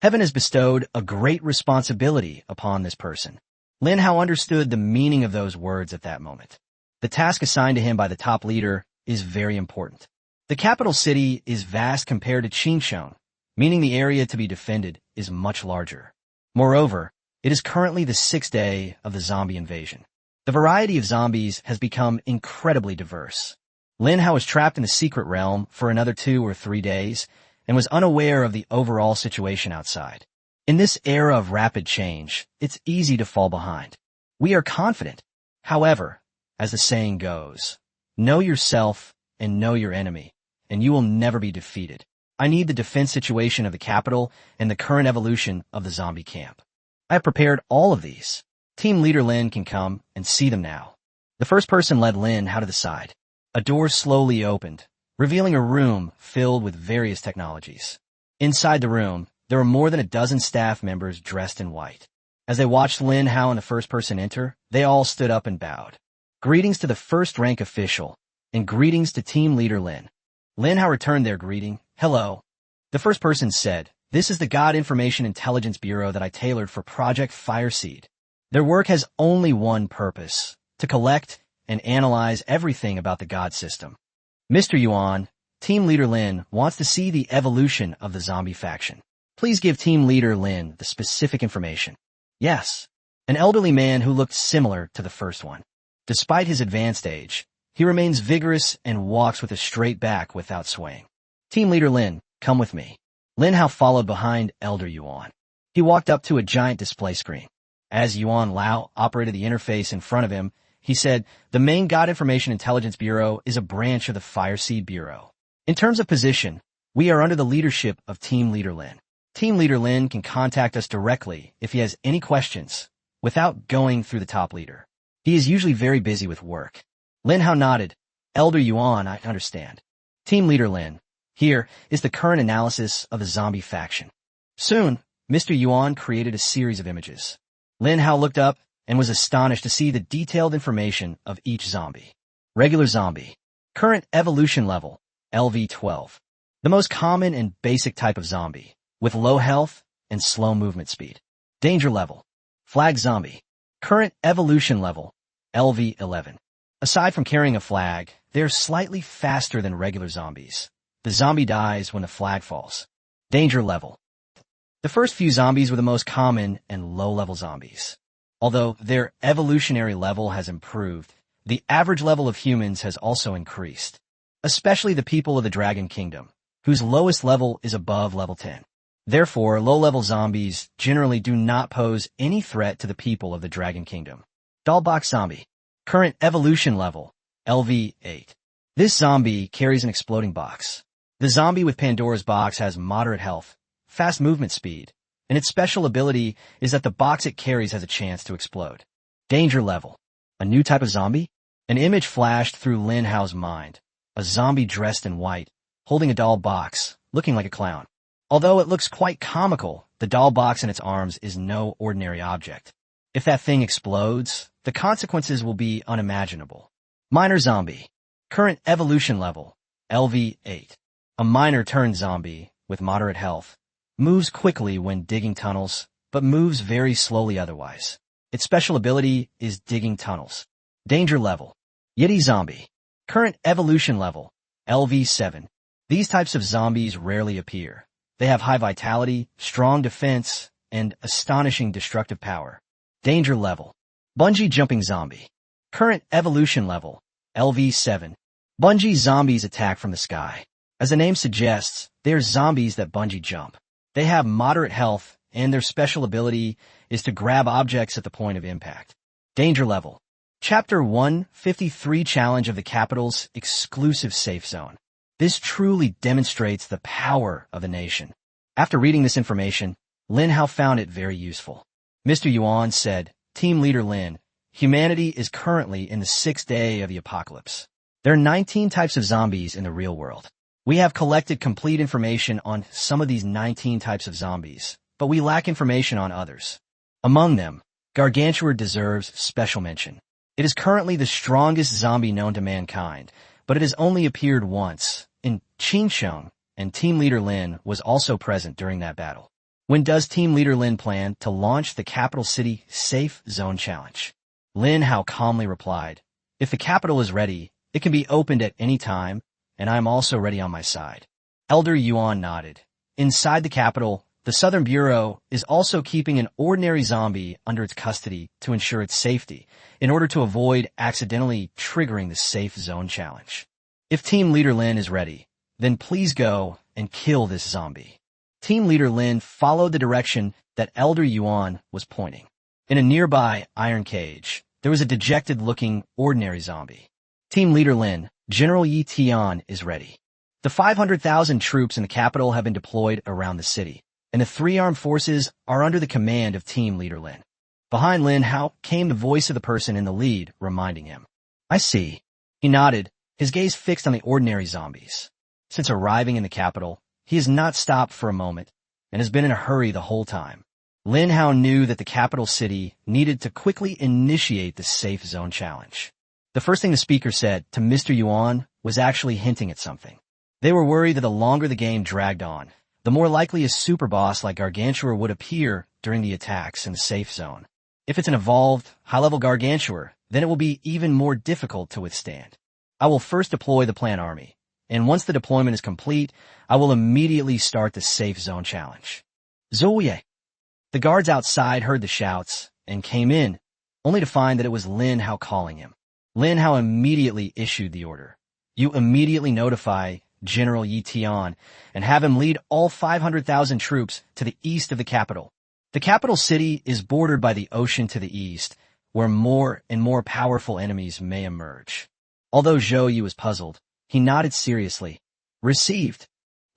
Heaven has bestowed a great responsibility upon this person. Lin Hao understood the meaning of those words at that moment. The task assigned to him by the top leader is very important. The capital city is vast compared to Qingsheng, meaning the area to be defended is much larger. Moreover, it is currently the 6th day of the zombie invasion. The variety of zombies has become incredibly diverse. Lin Hao was trapped in the secret realm for another 2 or 3 days and was unaware of the overall situation outside. In this era of rapid change, it's easy to fall behind. We are confident. However, as the saying goes, know yourself and know your enemy, and you will never be defeated. I need the defense situation of the capital and the current evolution of the zombie camp. I have prepared all of these. Team Leader Lin can come and see them now. The first person led Lin Hao to the side. A door slowly opened, revealing a room filled with various technologies. Inside the room, there were more than a dozen staff members dressed in white. As they watched Lin Hao and the first person enter, they all stood up and bowed. Greetings to the first-rank official, and greetings to Team Leader Lin. Lin Hao returned their greeting. Hello. The first person said, This is the God Information Intelligence Bureau that I tailored for Project Fireseed. Their work has only one purpose, to collect and analyze everything about the god system. Mr. Yuan, Team Leader Lin wants to see the evolution of the zombie faction. Please give Team Leader Lin the specific information. Yes, an elderly man who looked similar to the first one. Despite his advanced age, he remains vigorous and walks with a straight back without swaying. Team Leader Lin, come with me. Lin Hao followed behind Elder Yuan. He walked up to a giant display screen. As Yuan Lao operated the interface in front of him, he said, "The main God Information Intelligence Bureau is a branch of the Fireseed Bureau. In terms of position, we are under the leadership of Team Leader Lin. Team Leader Lin can contact us directly if he has any questions, without going through the top leader. He is usually very busy with work." Lin Hao nodded. "Elder Yuan, I understand. Team Leader Lin, here is the current analysis of the zombie faction." Soon, Mr. Yuan created a series of images. Lin Hao looked up and was astonished to see the detailed information of each zombie. Regular zombie. Current evolution level, LV12. The most common and basic type of zombie, with low health and slow movement speed. Danger level. Flag zombie. Current evolution level, LV11. Aside from carrying a flag, they're slightly faster than regular zombies. The zombie dies when the flag falls. Danger level. The first few zombies were the most common and low-level zombies. Although their evolutionary level has improved, the average level of humans has also increased, especially the people of the Dragon Kingdom, whose lowest level is above level 10. Therefore, low-level zombies generally do not pose any threat to the people of the Dragon Kingdom. Dollbox zombie. Current evolution level, LV8. This zombie carries an exploding box. The zombie with Pandora's box has moderate health, fast movement speed, and its special ability is that the box it carries has a chance to explode. Danger level. A new type of zombie? An image flashed through Lin Hao's mind. A zombie dressed in white, holding a doll box, looking like a clown. Although it looks quite comical, the doll box in its arms is no ordinary object. If that thing explodes, the consequences will be unimaginable. Miner zombie. Current evolution level, LV8. A miner turned zombie, with moderate health, moves quickly when digging tunnels, but moves very slowly otherwise. Its special ability is digging tunnels. Danger level. Yeti zombie. Current evolution level, LV7. These types of zombies rarely appear. They have high vitality, strong defense, and astonishing destructive power. Danger level. Bungee jumping zombie. Current evolution level, LV7. Bungee zombies attack from the sky. As the name suggests, they are zombies that bungee jump. They have moderate health, and their special ability is to grab objects at the point of impact. Danger level. Chapter 153 Challenge of the Capital's Exclusive Safe Zone. This truly demonstrates the power of the nation. After reading this information, Lin Hao found it very useful. Mr. Yuan said, "Team Leader Lin, humanity is currently in the 6th day of the apocalypse. There are 19 types of zombies in the real world. We have collected complete information on some of these 19 types of zombies, but we lack information on others. Among them, Gargantua deserves special mention. It is currently the strongest zombie known to mankind, but it has only appeared once, in Qingsheng, and Team Leader Lin was also present during that battle. When does Team Leader Lin plan to launch the Capital City Safe Zone Challenge?" Lin Hao calmly replied, "If the capital is ready, it can be opened at any time, and I am also ready on my side." Elder Yuan nodded. Inside the capital, the Southern Bureau is also keeping an ordinary zombie under its custody to ensure its safety, in order to avoid accidentally triggering the Safe Zone Challenge. If Team Leader Lin is ready, then please go and kill this zombie. Team Leader Lin followed the direction that Elder Yuan was pointing. In a nearby iron cage, there was a dejected-looking ordinary zombie. Team Leader Lin, General Yi Tian is ready. The 500,000 troops in the capital have been deployed around the city, and the 3 armed forces are under the command of Team Leader Lin. Behind Lin Hao came the voice of the person in the lead, reminding him. "I see." He nodded, his gaze fixed on the ordinary zombies. Since arriving in the capital, he has not stopped for a moment, and has been in a hurry the whole time. Lin Hao knew that the capital city needed to quickly initiate the Safe Zone Challenge. The first thing the speaker said to Mr. Yuan was actually hinting at something. They were worried that the longer the game dragged on, the more likely a super boss like Gargantua would appear during the attacks in the safe zone. If it's an evolved, high-level gargantuar, then it will be even more difficult to withstand. I will first deploy the plant army, and once the deployment is complete, I will immediately start the safe zone challenge. Zoye! The guards outside heard the shouts and came in, only to find that it was Lin Hao calling him. Lin Hao immediately issued the order. You immediately notify General Yi Tian and have him lead all 500,000 troops to the east of the capital. The capital city is bordered by the ocean to the east, where more and more powerful enemies may emerge. Although Zhou Yu was puzzled, he nodded seriously. Received.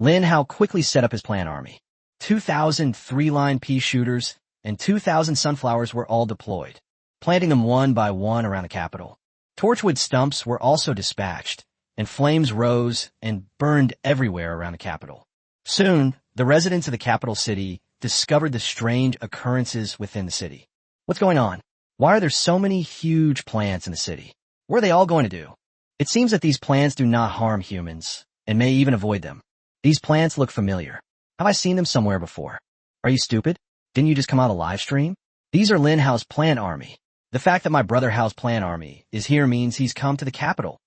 Lin Hao quickly set up his plant army. 2,000 three-line pea shooters and 2,000 sunflowers were all deployed, planting them one by one around the capital. Torchwood stumps were also dispatched, and flames rose and burned everywhere around the capital. Soon, the residents of the capital city discovered the strange occurrences within the city. What's going on? Why are there so many huge plants in the city? What are they all going to do? It seems that these plants do not harm humans, and may even avoid them. These plants look familiar. Have I seen them somewhere before? Are you stupid? Didn't you just come out of live stream? These are Lin Hao's plant army. The fact that my brother Hao's plant army is here means he's come to the capital.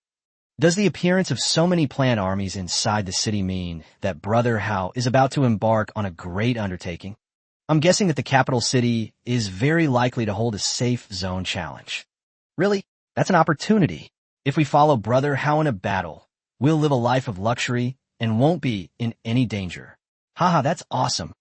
Does the appearance of so many plant armies inside the city mean that Brother Hao is about to embark on a great undertaking? I'm guessing that the capital city is very likely to hold a safe zone challenge. Really? That's an opportunity. If we follow Brother Hao in a battle, we'll live a life of luxury and won't be in any danger. Haha, that's awesome.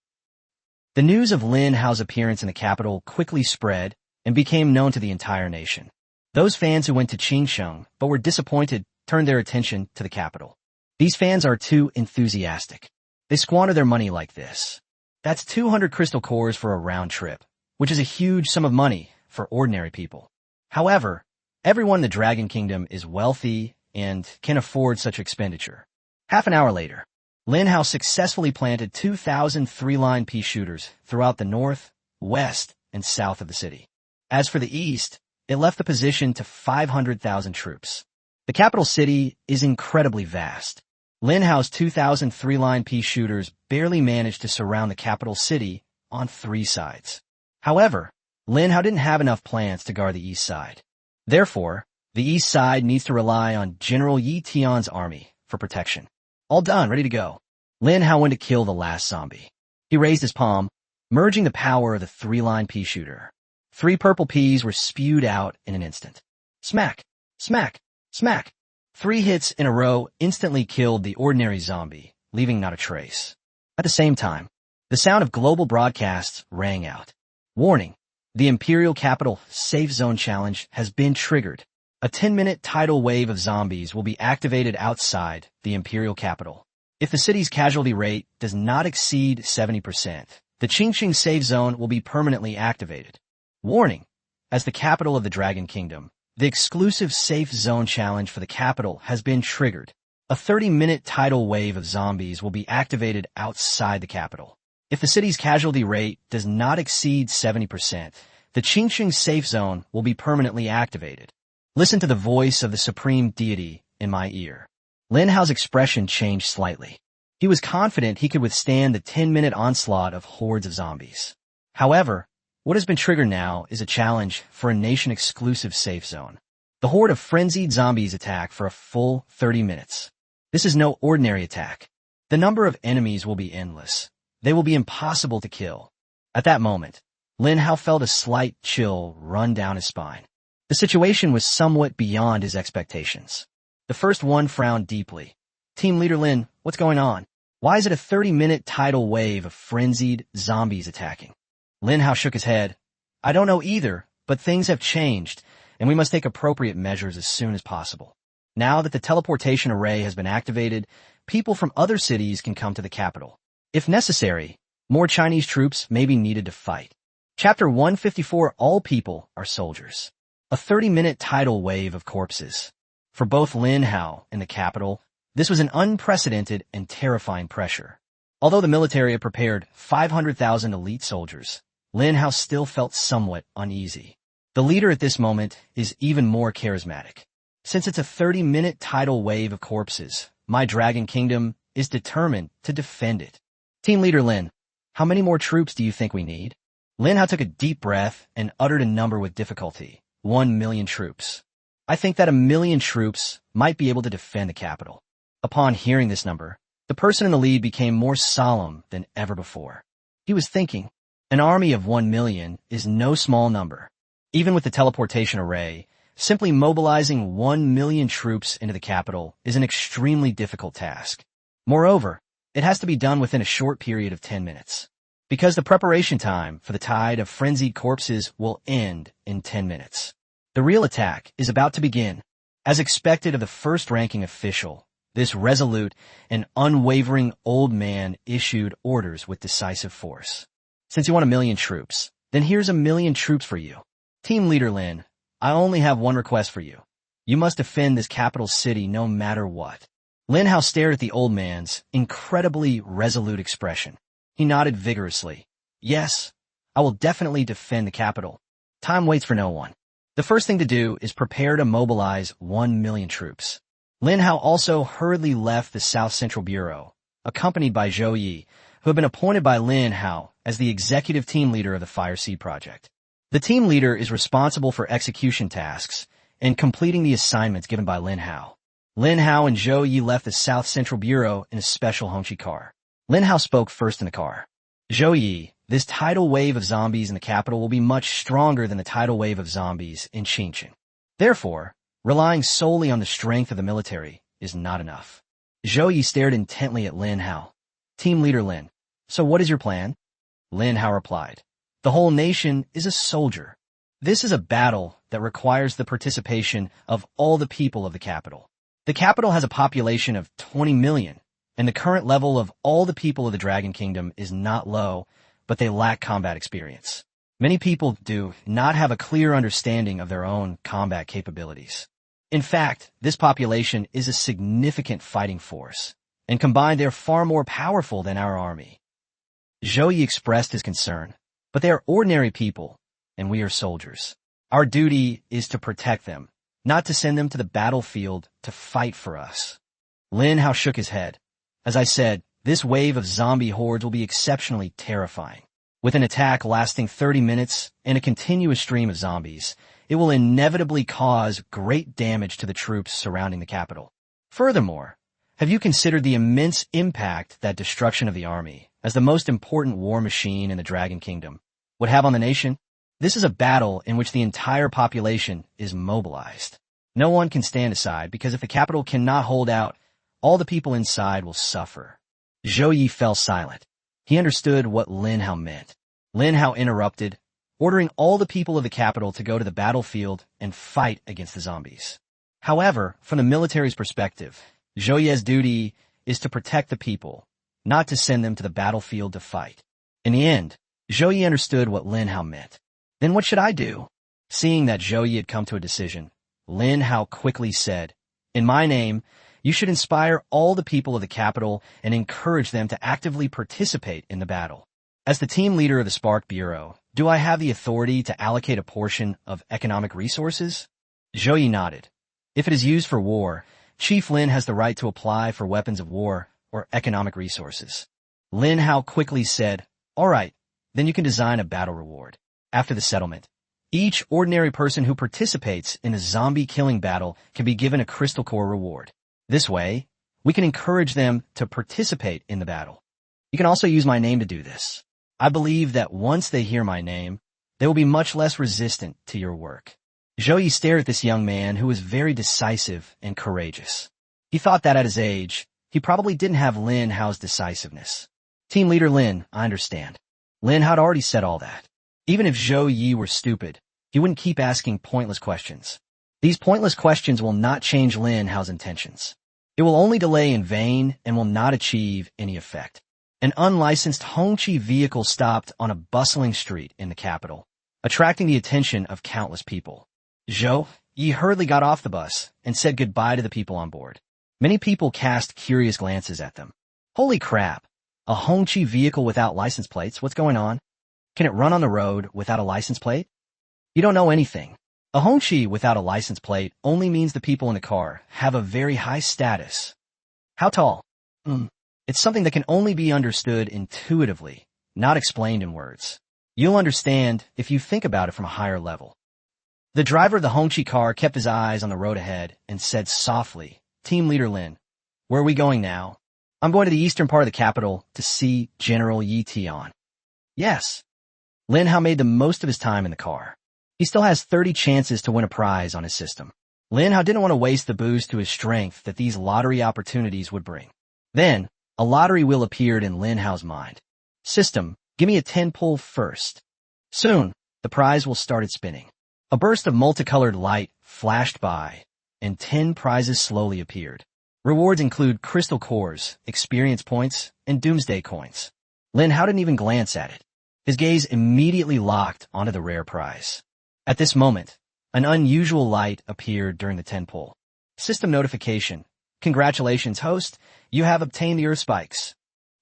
The news of Lin Hao's appearance in the capital quickly spread and became known to the entire nation. Those fans who went to Qingsheng but were disappointed turned their attention to the capital. These fans are too enthusiastic. They squander their money like this. That's 200 crystal cores for a round trip, which is a huge sum of money for ordinary people. However, everyone in the Dragon Kingdom is wealthy and can afford such expenditure. Half an hour later, Lin Hao successfully planted 2,000 three-line pea shooters throughout the north, west, and south of the city. As for the east, it left the position to 500,000 troops. The capital city is incredibly vast. Lin Hao's 2,000 three-line pea shooters barely managed to surround the capital city on 3 sides. However, Lin Hao didn't have enough plants to guard the east side. Therefore, the east side needs to rely on General Yi Tian's army for protection. All done, ready to go. Lin Hao went to kill the last zombie. He raised his palm, merging the power of the 3-line pea shooter. 3 purple peas were spewed out in an instant. Smack, smack, smack. 3 hits in a row instantly killed the ordinary zombie, leaving not a trace. At the same time, the sound of global broadcasts rang out. Warning, the Imperial Capital Safe Zone Challenge has been triggered. A 10-minute tidal wave of zombies will be activated outside the Imperial Capital. If the city's casualty rate does not exceed 70%, the Qingqing Safe Zone will be permanently activated. Warning, as the capital of the Dragon Kingdom, the exclusive Safe Zone Challenge for the capital has been triggered. A 30-minute tidal wave of zombies will be activated outside the capital. If the city's casualty rate does not exceed 70%, the Qingqing Safe Zone will be permanently activated. Listen to the voice of the supreme deity in my ear. Lin Hao's expression changed slightly. He was confident he could withstand the 10-minute onslaught of hordes of zombies. However, what has been triggered now is a challenge for a nation-exclusive safe zone. The horde of frenzied zombies attack for a full 30 minutes. This is no ordinary attack. The number of enemies will be endless. They will be impossible to kill. At that moment, Lin Hao felt a slight chill run down his spine. The situation was somewhat beyond his expectations. The first one frowned deeply. Team Leader Lin, what's going on? Why is it a 30-minute tidal wave of frenzied zombies attacking? Lin Hao shook his head. I don't know either, but things have changed, and we must take appropriate measures as soon as possible. Now that the teleportation array has been activated, people from other cities can come to the capital. If necessary, more Chinese troops may be needed to fight. Chapter 154, All people are soldiers. A 30-minute tidal wave of corpses. For both Lin Hao and the capital, this was an unprecedented and terrifying pressure. Although the military had prepared 500,000 elite soldiers, Lin Hao still felt somewhat uneasy. The leader at this moment is even more charismatic. Since it's a 30-minute tidal wave of corpses, my Dragon Kingdom is determined to defend it. Team Leader Lin, how many more troops do you think we need? Lin Hao took a deep breath and uttered a number with difficulty. 1,000,000 troops. I think that 1,000,000 troops might be able to defend the capital. Upon hearing this number, the person in the lead became more solemn than ever before. He was thinking, an army of 1,000,000 is no small number. Even with the teleportation array, simply mobilizing 1,000,000 troops into the capital is an extremely difficult task. Moreover, it has to be done within a short period of 10 minutes. Because the preparation time for the tide of frenzied corpses will end in 10 minutes. The real attack is about to begin. As expected of the first-ranking official, this resolute and unwavering old man issued orders with decisive force. Since you want 1,000,000 troops, then here's 1,000,000 troops for you. Team Leader Lin, I only have one request for you. You must defend this capital city no matter what. Lin Hao stared at the old man's incredibly resolute expression. He nodded vigorously. Yes, I will definitely defend the capital. Time waits for no one. The first thing to do is prepare to mobilize 1,000,000 troops. Lin Hao also hurriedly left the South Central Bureau, accompanied by Zhou Yi, who had been appointed by Lin Hao as the executive team leader of the Fire Seed Project. The team leader is responsible for execution tasks and completing the assignments given by Lin Hao. Lin Hao and Zhou Yi left the South Central Bureau in a special Hongqi car. Lin Hao spoke first in the car. Zhou Yi, this tidal wave of zombies in the capital will be much stronger than the tidal wave of zombies in Xinjiang. Therefore, relying solely on the strength of the military is not enough. Zhou Yi stared intently at Lin Hao. Team Leader Lin, so what is your plan? Lin Hao replied. The whole nation is a soldier. This is a battle that requires the participation of all the people of the capital. The capital has a population of 20 million, and the current level of all the people of the Dragon Kingdom is not low, but they lack combat experience. Many people do not have a clear understanding of their own combat capabilities. In fact, this population is a significant fighting force, and combined they are far more powerful than our army. Zhou Yi expressed his concern, but they are ordinary people, and we are soldiers. Our duty is to protect them, not to send them to the battlefield to fight for us. Lin Hao shook his head. As I said, this wave of zombie hordes will be exceptionally terrifying. With an attack lasting 30 minutes and a continuous stream of zombies, it will inevitably cause great damage to the troops surrounding the capital. Furthermore, have you considered the immense impact that destruction of the army, as the most important war machine in the Dragon Kingdom, would have on the nation? This is a battle in which the entire population is mobilized. No one can stand aside because if the capital cannot hold out, all the people inside will suffer. Zhou Yi fell silent. He understood what Lin Hao meant. Lin Hao interrupted, ordering all the people of the capital to go to the battlefield and fight against the zombies. However, from the military's perspective, Zhou Yi's duty is to protect the people, not to send them to the battlefield to fight. In the end, Zhou Yi understood what Lin Hao meant. Then what should I do? Seeing that Zhou Yi had come to a decision, Lin Hao quickly said, in my name, you should inspire all the people of the capital and encourage them to actively participate in the battle. As the team leader of the Spark Bureau, do I have the authority to allocate a portion of economic resources? Zhou Yi nodded. If it is used for war, Chief Lin has the right to apply for weapons of war or economic resources. Lin Hao quickly said, all right, then you can design a battle reward. After the settlement, each ordinary person who participates in a zombie-killing battle can be given a crystal core reward. This way, we can encourage them to participate in the battle. You can also use my name to do this. I believe that once they hear my name, they will be much less resistant to your work. Zhou Yi stared at this young man who was very decisive and courageous. He thought that at his age, he probably didn't have Lin Hao's decisiveness. Team Leader Lin, I understand. Lin Hao had already said all that. Even if Zhou Yi were stupid, he wouldn't keep asking pointless questions. These pointless questions will not change Lin Hao's intentions. It will only delay in vain and will not achieve any effect. An unlicensed Hongqi vehicle stopped on a bustling street in the capital, attracting the attention of countless people. Zhou Yi hurriedly got off the bus and said goodbye to the people on board. Many people cast curious glances at them. Holy crap! A Hongqi vehicle without license plates, what's going on? Can it run on the road without a license plate? You don't know anything. A Hongqi without a license plate only means the people in the car have a very high status. How tall? It's something that can only be understood intuitively, not explained in words. You'll understand if you think about it from a higher level. The driver of the Hongqi car kept his eyes on the road ahead and said softly, Team Leader Lin, where are we going now? I'm going to the eastern part of the capital to see General Yi Tian. Yes. Lin Hao made the most of his time in the car. He still has 30 chances to win a prize on his system. Lin Hao didn't want to waste the boost to his strength that these lottery opportunities would bring. Then, a lottery wheel appeared in Lin Hao's mind. System, give me a 10 pull first. Soon, the prize will start spinning. A burst of multicolored light flashed by, and 10 prizes slowly appeared. Rewards include crystal cores, experience points, and doomsday coins. Lin Hao didn't even glance at it. His gaze immediately locked onto the rare prize. At this moment, an unusual light appeared during the 10 pull. System notification. Congratulations, host. You have obtained the Earth Spikes.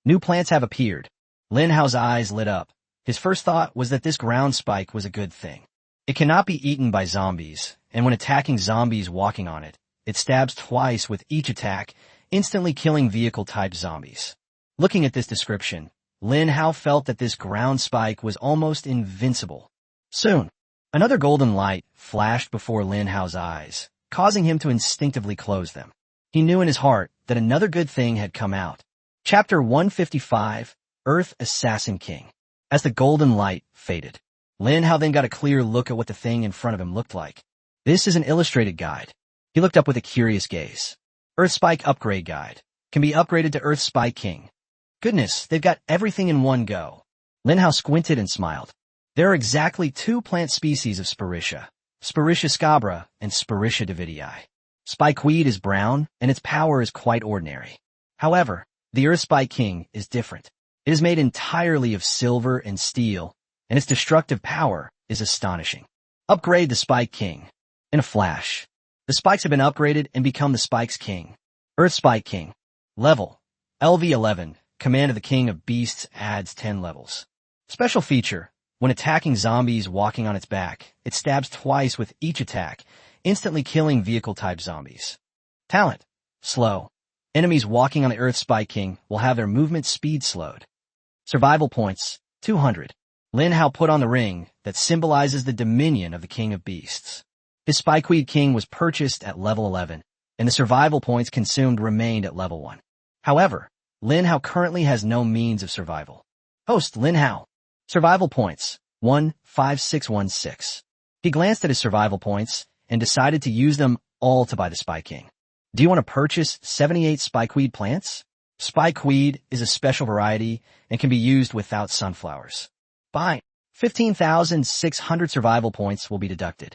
New plants have appeared. Lin Hao's eyes lit up. His first thought was that this ground spike was a good thing. It cannot be eaten by zombies, and when attacking zombies walking on it, it stabs twice with each attack, instantly killing vehicle-type zombies. Looking at this description, Lin Hao felt that this ground spike was almost invincible. Soon, another golden light flashed before Lin Hao's eyes, causing him to instinctively close them. He knew in his heart that another good thing had come out. Chapter 155, Earth Assassin King. As the golden light faded, Lin Hao then got a clear look at what the thing in front of him looked like. This is an illustrated guide. He looked up with a curious gaze. Earth Spike Upgrade Guide. Can be upgraded to Earth Spike King. Goodness, they've got everything in one go. Lin Hao squinted and smiled. There are exactly 2 plant species of Spiritia, Spiritia scabra and Spiritia davidii. Spikeweed is brown, and its power is quite ordinary. However, the Earth Spike King is different. It is made entirely of silver and steel, and its destructive power is astonishing. Upgrade the Spike King. In a flash, the spikes have been upgraded and become the Spikes King. Earth Spike King. Level. LV11. Command of the King of Beasts adds 10 levels. Special feature. When attacking zombies walking on its back, it stabs twice with each attack, instantly killing vehicle-type zombies. Talent. Slow. Enemies walking on the Earth Spike King will have their movement speed slowed. Survival points. 200. Lin Hao put on the ring that symbolizes the dominion of the King of Beasts. His Spikeweed King was purchased at level 11, and the survival points consumed remained at level 1. However, Lin Hao currently has no means of survival. Host Lin Hao. Survival points. 15616. He glanced at his survival points and decided to use them all to buy the Spike King. Do you want to purchase 78 Spikeweed plants? Spikeweed is a special variety and can be used without sunflowers. Buy. 15,600 survival points will be deducted.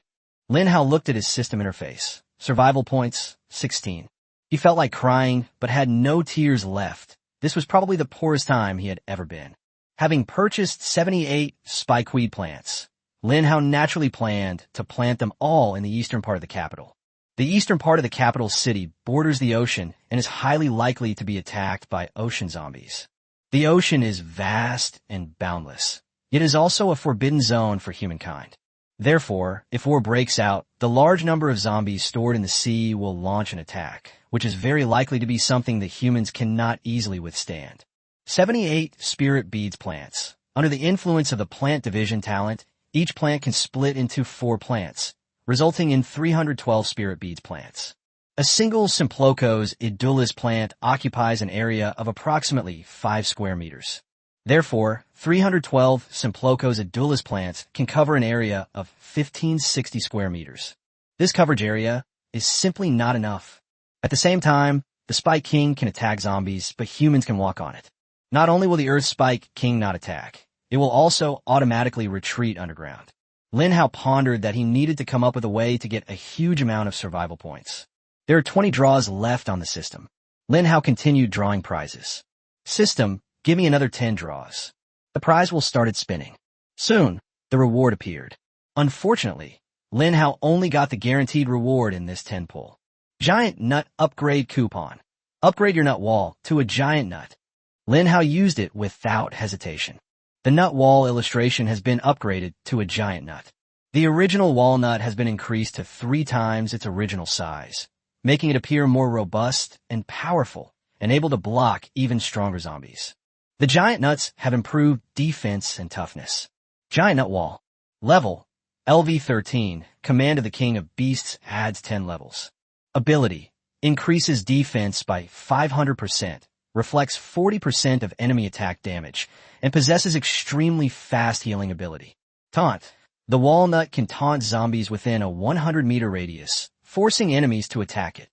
Lin Hao looked at his system interface. Survival points, 16. He felt like crying, but had no tears left. This was probably the poorest time he had ever been. Having purchased 78 Spikeweed plants, Lin Hao naturally planned to plant them all in the eastern part of the capital. The eastern part of the capital city borders the ocean and is highly likely to be attacked by ocean zombies. The ocean is vast and boundless. It is also a forbidden zone for humankind. Therefore, if war breaks out, the large number of zombies stored in the sea will launch an attack, which is very likely to be something that humans cannot easily withstand. 78 Spirit Beads plants. Under the influence of the plant division talent, each plant can split into 4 plants, resulting in 312 Spirit Beads plants. A single Simplocos edulis plant occupies an area of approximately 5 square meters. Therefore, 312 Simplocos edulis plants can cover an area of 1560 square meters. This coverage area is simply not enough. At the same time, the Spike King can attack zombies, but humans can walk on it. Not only will the Earth Spike King not attack, it will also automatically retreat underground. Lin Hao pondered that he needed to come up with a way to get a huge amount of survival points. There are 20 draws left on the system. Lin Hao continued drawing prizes. System, give me another 10 draws. The prize will start spinning. Soon, the reward appeared. Unfortunately, Lin Hao only got the guaranteed reward in this 10 pull. Giant Nut Upgrade Coupon. Upgrade your nut wall to a giant nut. Lin Hao used it without hesitation. The nut wall illustration has been upgraded to a giant nut. The original walnut has been increased to 3 times its original size, making it appear more robust and powerful and able to block even stronger zombies. The giant nuts have improved defense and toughness. Giant Nut Wall. Level. LV13. Command of the King of Beasts adds 10 levels. Ability. Increases defense by 500%, reflects 40% of enemy attack damage, and possesses extremely fast healing ability. Taunt. The walnut can taunt zombies within a 100-meter radius, forcing enemies to attack it.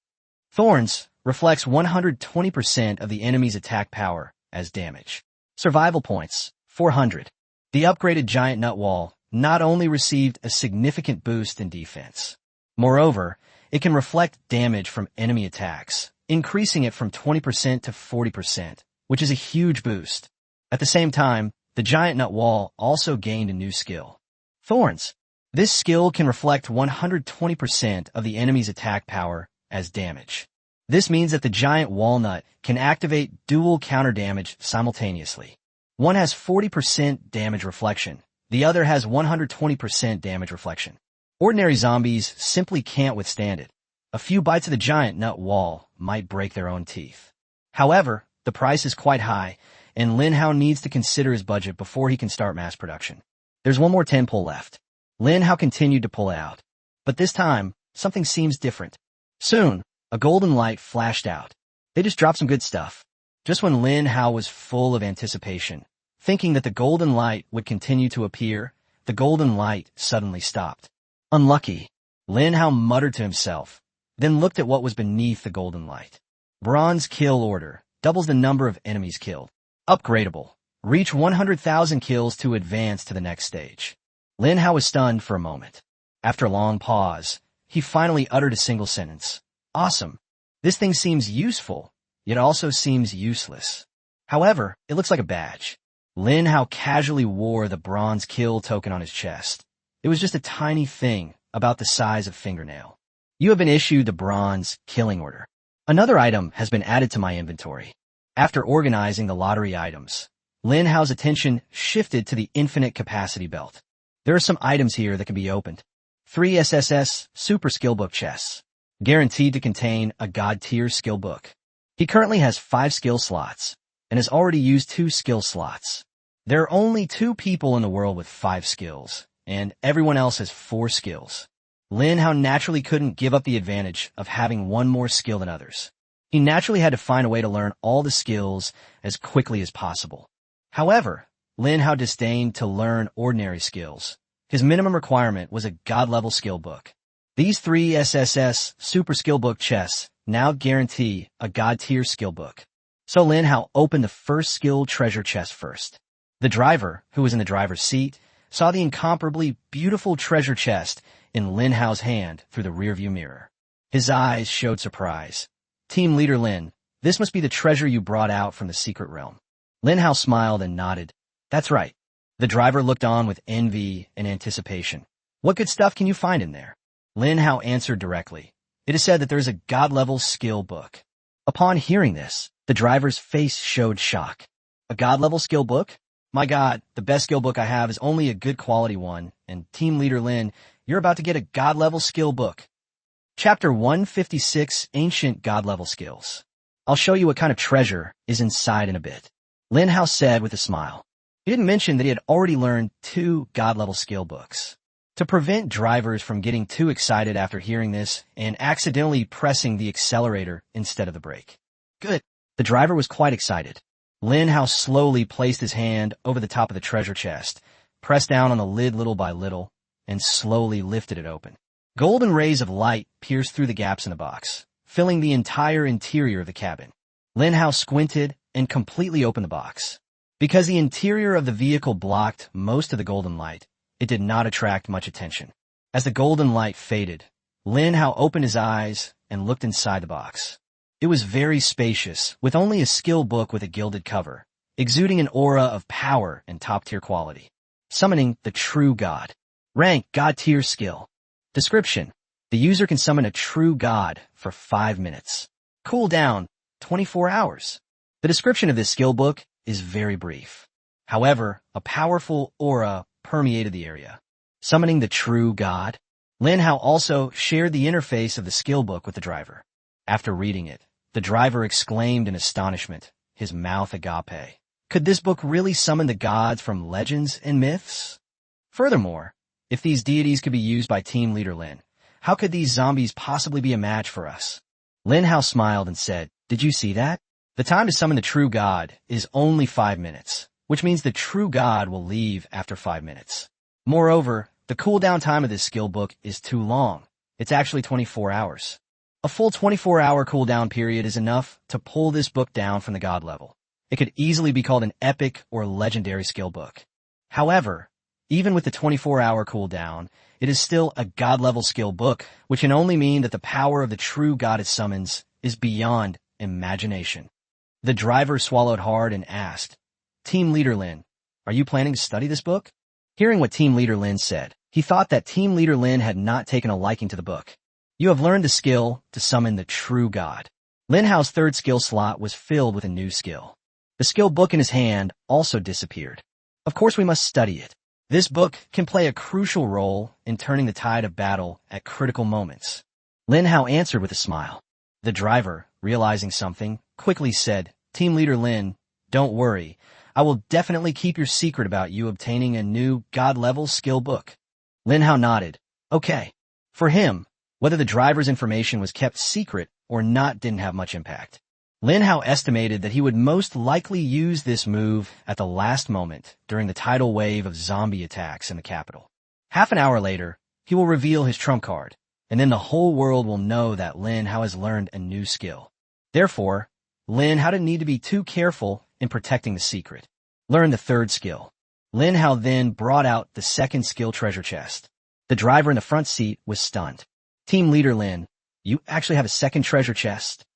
Thorns. Reflects 120% of the enemy's attack power as damage. Survival points. 400. The upgraded Giant Nut Wall not only received a significant boost in defense. Moreover, it can reflect damage from enemy attacks, increasing it from 20% to 40%, which is a huge boost. At the same time, the Giant Nut Wall also gained a new skill. Thorns. This skill can reflect 120% of the enemy's attack power as damage. This means that the Giant Walnut can activate dual counter damage simultaneously. One has 40% damage reflection. The other has 120% damage reflection. Ordinary zombies simply can't withstand it. A few bites of the Giant Nut Wall might break their own teeth. However, the price is quite high, and Lin Hao needs to consider his budget before he can start mass production. There's one more 10 pull left. Lin Hao continued to pull out. But this time, something seems different. Soon, a golden light flashed out. They just dropped some good stuff. Just when Lin Hao was full of anticipation, thinking that the golden light would continue to appear, the golden light suddenly stopped. Unlucky. Lin Hao muttered to himself, then looked at what was beneath the golden light. Bronze kill order. Doubles the number of enemies killed. Upgradable. Reach 100,000 kills to advance to the next stage. Lin Hao was stunned for a moment. After a long pause, he finally uttered a single sentence. Awesome. This thing seems useful, yet also seems useless. However, it looks like a badge. Lin Hao casually wore the bronze kill token on his chest. It was just a tiny thing, about the size of fingernail. You have been issued the bronze killing order. Another item has been added to my inventory. After organizing the lottery items, Lin Hao's attention shifted to the infinite capacity belt. There are some items here that can be opened. 3 SSS Super Skill Book chests, guaranteed to contain a God-tier skill book. He currently has 5 skill slots, and has already used 2 skill slots. There are only 2 people in the world with 5 skills, and everyone else has 4 skills. Lin Hao naturally couldn't give up the advantage of having one more skill than others. He naturally had to find a way to learn all the skills as quickly as possible. However, Lin Hao disdained to learn ordinary skills. His minimum requirement was a God-level skill book. These 3 SSS Super Skill Book chests now guarantee a God-tier skill book. So Lin Hao opened the first skill treasure chest first. The driver, who was in the driver's seat, saw the incomparably beautiful treasure chest in Lin Hao's hand through the rearview mirror. His eyes showed surprise. Team Leader Lin, this must be the treasure you brought out from the secret realm. Lin Hao smiled and nodded. That's right. The driver looked on with envy and anticipation. What good stuff can you find in there? Lin Hao answered directly. It is said that there is a God-level skill book. Upon hearing this, the driver's face showed shock. A God-level skill book? My God, the best skill book I have is only a good quality one, and Team Leader Lin, you're about to get a God-level skill book. Chapter 156, Ancient God-level Skills. I'll show you what kind of treasure is inside in a bit. Lin Hao said with a smile. He didn't mention that he had already learned 2 God-level skill books. To prevent drivers from getting too excited after hearing this and accidentally pressing the accelerator instead of the brake. Good. The driver was quite excited. Lin Hao slowly placed his hand over the top of the treasure chest, pressed down on the lid little by little, and slowly lifted it open. Golden rays of light pierced through the gaps in the box, filling the entire interior of the cabin. Lin Hao squinted and completely opened the box. Because the interior of the vehicle blocked most of the golden light, it did not attract much attention. As the golden light faded, Lin Hao opened his eyes and looked inside the box. It was very spacious, with only a skill book with a gilded cover, exuding an aura of power and top-tier quality. Summoning the True God. Rank God-tier skill. Description. The user can summon a true god for 5 minutes. Cool down, 24 hours. The description of this skill book is very brief. However, a powerful aura permeated the area. Summoning the True God. Lin Hao also shared the interface of the skill book with the driver. After reading it, the driver exclaimed in astonishment, his mouth agape. Could this book really summon the gods from legends and myths? Furthermore, if these deities could be used by Team Leader Lin, how could these zombies possibly be a match for us? Lin Hao smiled and said, "Did you see that? The time to summon the true god is only 5 minutes, which means the true god will leave after 5 minutes. Moreover, the cooldown time of this skill book is too long. It's actually 24 hours. A full 24-hour cooldown period is enough to pull this book down from the god level. It could easily be called an epic or legendary skill book. However, even with the 24-hour cooldown, it is still a god-level skill book, which can only mean that the power of the true god it summons is beyond imagination." The driver swallowed hard and asked, "Team Leader Lin, are you planning to study this book?" Hearing what Team Leader Lin said, he thought that Team Leader Lin had not taken a liking to the book. "You have learned the skill to summon the true god." Lin Hao's third skill slot was filled with a new skill. The skill book in his hand also disappeared. "Of course we must study it. This book can play a crucial role in turning the tide of battle at critical moments." Lin Hao answered with a smile. The driver, realizing something, quickly said, "Team Leader Lin, don't worry. I will definitely keep your secret about you obtaining a new god-level skill book." Lin Hao nodded. Okay. For him, whether the driver's information was kept secret or not didn't have much impact. Lin Hao estimated that he would most likely use this move at the last moment during the tidal wave of zombie attacks in the capital. Half an hour later, he will reveal his trump card, and then the whole world will know that Lin Hao has learned a new skill. Therefore, Lin Hao didn't need to be too careful in protecting the secret. Learn the third skill. Lin Hao then brought out the second skill treasure chest. The driver in the front seat was stunned. "Team Leader Lin, you actually have a second treasure chest?"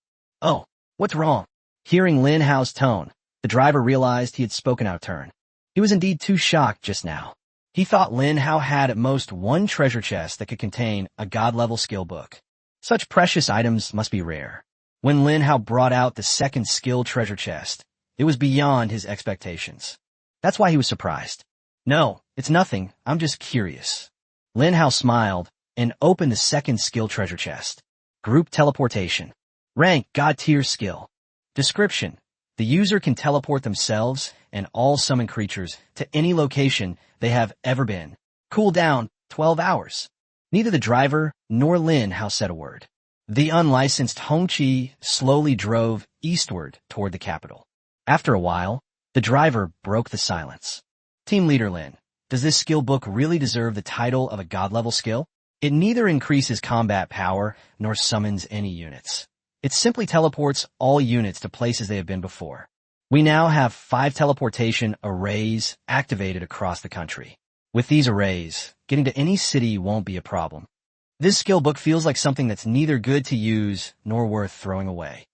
"Oh, what's wrong?" Hearing Lin Hao's tone, the driver realized he had spoken out of turn. He was indeed too shocked just now. He thought Lin Hao had at most one treasure chest that could contain a god-level skill book. Such precious items must be rare. When Lin Hao brought out the second skill treasure chest, it was beyond his expectations. That's why he was surprised. "No, it's nothing. I'm just curious." Lin Hao smiled and opened the second skill treasure chest. Group teleportation. Rank God tier skill. Description: the user can teleport themselves and all summoned creatures to any location they have ever been. Cooldown 12 hours. Neither the driver nor Lin Hao said a word. The unlicensed Hongqi slowly drove eastward toward the capital. After a while, the driver broke the silence. "Team Leader Lin, does this skill book really deserve the title of a god-level skill? It neither increases combat power nor summons any units. It simply teleports all units to places they have been before. We now have 5 teleportation arrays activated across the country. With these arrays, getting to any city won't be a problem. This skill book feels like something that's neither good to use nor worth throwing away."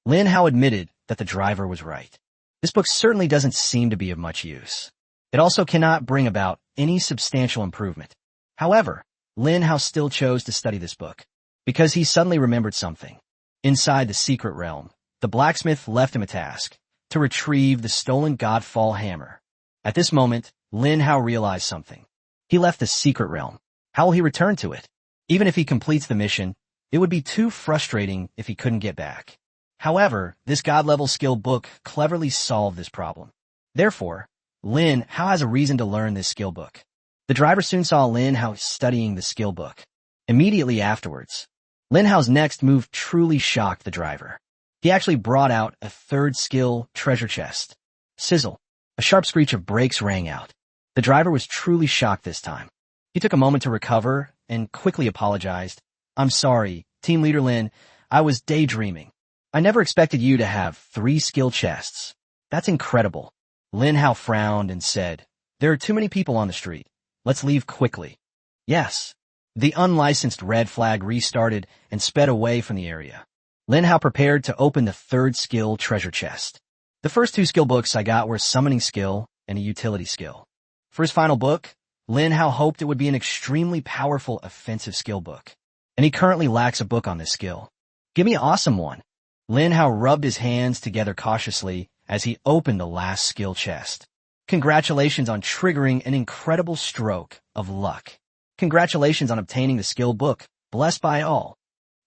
Lin Hao admitted that the driver was right. This book certainly doesn't seem to be of much use. It also cannot bring about any substantial improvement. However, Lin Hao still chose to study this book, because he suddenly remembered something. Inside the secret realm, the blacksmith left him a task, to retrieve the stolen Godfall hammer. At this moment, Lin Hao realized something. He left the secret realm. How will he return to it? Even if he completes the mission, it would be too frustrating if he couldn't get back. However, this god-level skill book cleverly solved this problem. Therefore, Lin Hao has a reason to learn this skill book. The driver soon saw Lin Hao studying the skill book. Immediately afterwards, Lin Hao's next move truly shocked the driver. He actually brought out a third skill treasure chest. Sizzle. A sharp screech of brakes rang out. The driver was truly shocked this time. He took a moment to recover and quickly apologized. "I'm sorry, Team Leader Lin, I was daydreaming. I never expected you to have 3 skill chests. That's incredible." Lin Hao frowned and said, "There are too many people on the street. Let's leave quickly." "Yes." The unlicensed red flag restarted and sped away from the area. Lin Hao prepared to open the third skill treasure chest. The first 2 skill books I got were a summoning skill and a utility skill. For his final book, Lin Hao hoped it would be an extremely powerful offensive skill book, and he currently lacks a book on this skill. "Give me an awesome one." Lin Hao rubbed his hands together cautiously as he opened the last skill chest. "Congratulations on triggering an incredible stroke of luck. Congratulations on obtaining the skill book, blessed by all.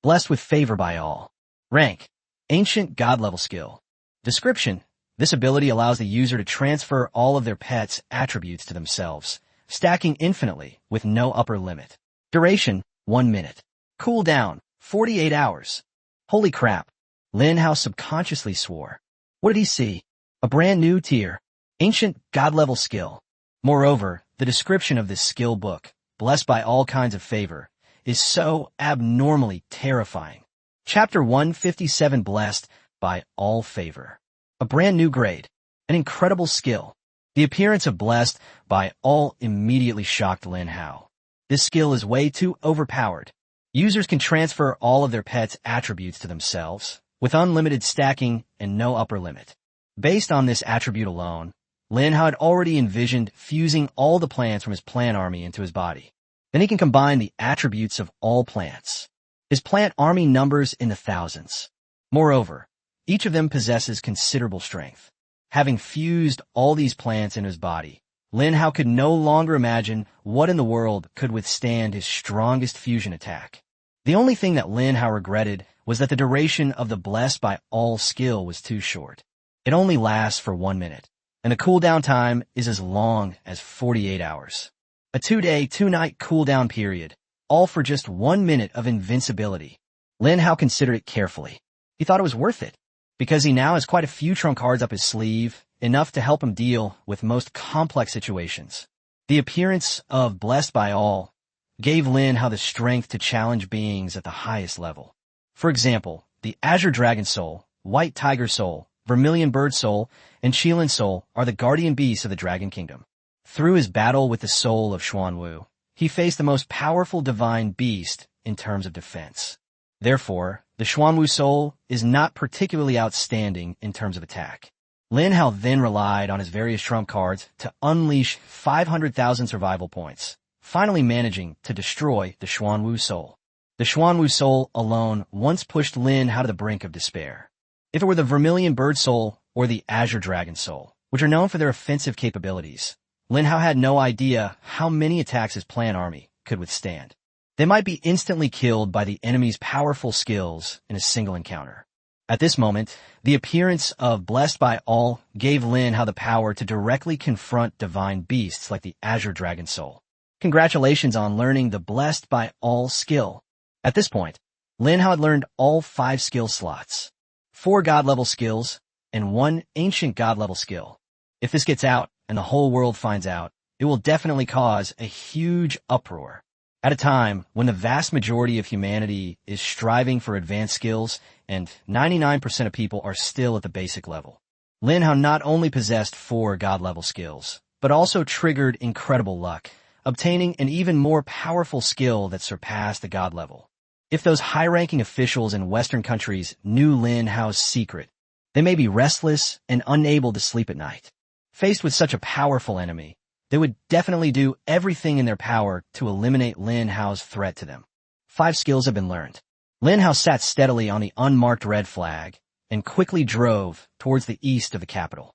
Blessed with favor by all." Rank: Ancient God-level skill. Description: this ability allows the user to transfer all of their pets' attributes to themselves, stacking infinitely with no upper limit. Duration, 1 minute. Cooldown, 48 hours. Holy crap. Lin Hao subconsciously swore. What did he see? A brand new tier. Ancient god-level skill. Moreover, the description of this skill book, blessed by all kinds of favor, is so abnormally terrifying. Chapter 157 Blessed by all favor. A brand new grade. An incredible skill. The appearance of blessed by all immediately shocked Lin Hao. This skill is way too overpowered. Users can transfer all of their pets' attributes to themselves, with unlimited stacking and no upper limit. Based on this attribute alone, Lin Hao had already envisioned fusing all the plants from his plant army into his body. Then he can combine the attributes of all plants. His plant army numbers in the thousands. Moreover, each of them possesses considerable strength. Having fused all these plants in his body, Lin Hao could no longer imagine what in the world could withstand his strongest fusion attack. The only thing that Lin Hao regretted was that the duration of the blessed by all skill was too short. It only lasts for 1 minute, and the cooldown time is as long as 48 hours. A 2-day, 2-night cooldown period, all for just 1 minute of invincibility. Lin Hao considered it carefully. He thought it was worth it, because he now has quite a few trump cards up his sleeve, enough to help him deal with most complex situations. The appearance of Blessed by All gave Lin Hao the strength to challenge beings at the highest level. For example, the Azure Dragon Soul, White Tiger Soul, Vermilion Bird Soul, and Qilin Soul are the guardian beasts of the Dragon Kingdom. Through his battle with the soul of Xuanwu, he faced the most powerful divine beast in terms of defense. Therefore, the Xuanwu Soul is not particularly outstanding in terms of attack. Lin Hao then relied on his various trump cards to unleash 500,000 survival points, finally managing to destroy the Xuanwu Soul. The Xuanwu Soul alone once pushed Lin Hao to the brink of despair. If it were the Vermilion Bird Soul or the Azure Dragon Soul, which are known for their offensive capabilities, Lin Hao had no idea how many attacks his plant army could withstand. They might be instantly killed by the enemy's powerful skills in a single encounter. At this moment, the appearance of Blessed by All gave Lin Hao the power to directly confront divine beasts like the Azure Dragon Soul. Congratulations on learning the Blessed by All skill. At this point, Lin Hao had learned all 5 skill slots, 4 god-level skills, and 1 ancient god-level skill. If this gets out, and the whole world finds out, it will definitely cause a huge uproar. At a time when the vast majority of humanity is striving for advanced skills and 99% of people are still at the basic level, Lin Hao not only possessed 4 god-level skills, but also triggered incredible luck, obtaining an even more powerful skill that surpassed the god level. If those high-ranking officials in Western countries knew Lin Hao's secret, they may be restless and unable to sleep at night. Faced with such a powerful enemy, they would definitely do everything in their power to eliminate Lin Hao's threat to them. 5 skills have been learned. Lin Hao sat steadily on the unmarked red flag and quickly drove towards the east of the capital.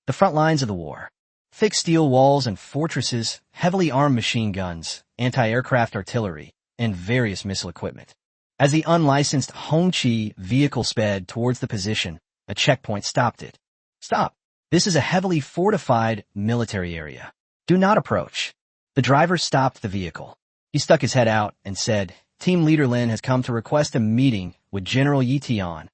The front lines of the war. Thick steel walls and fortresses, heavily armed machine guns, anti-aircraft artillery, and various missile equipment. As the unlicensed Hongqi vehicle sped towards the position, a checkpoint stopped it. Stop! This is a heavily fortified military area. Do not approach. The driver stopped the vehicle. He stuck his head out and said, Team Leader Lin has come to request a meeting with General Yi Tian.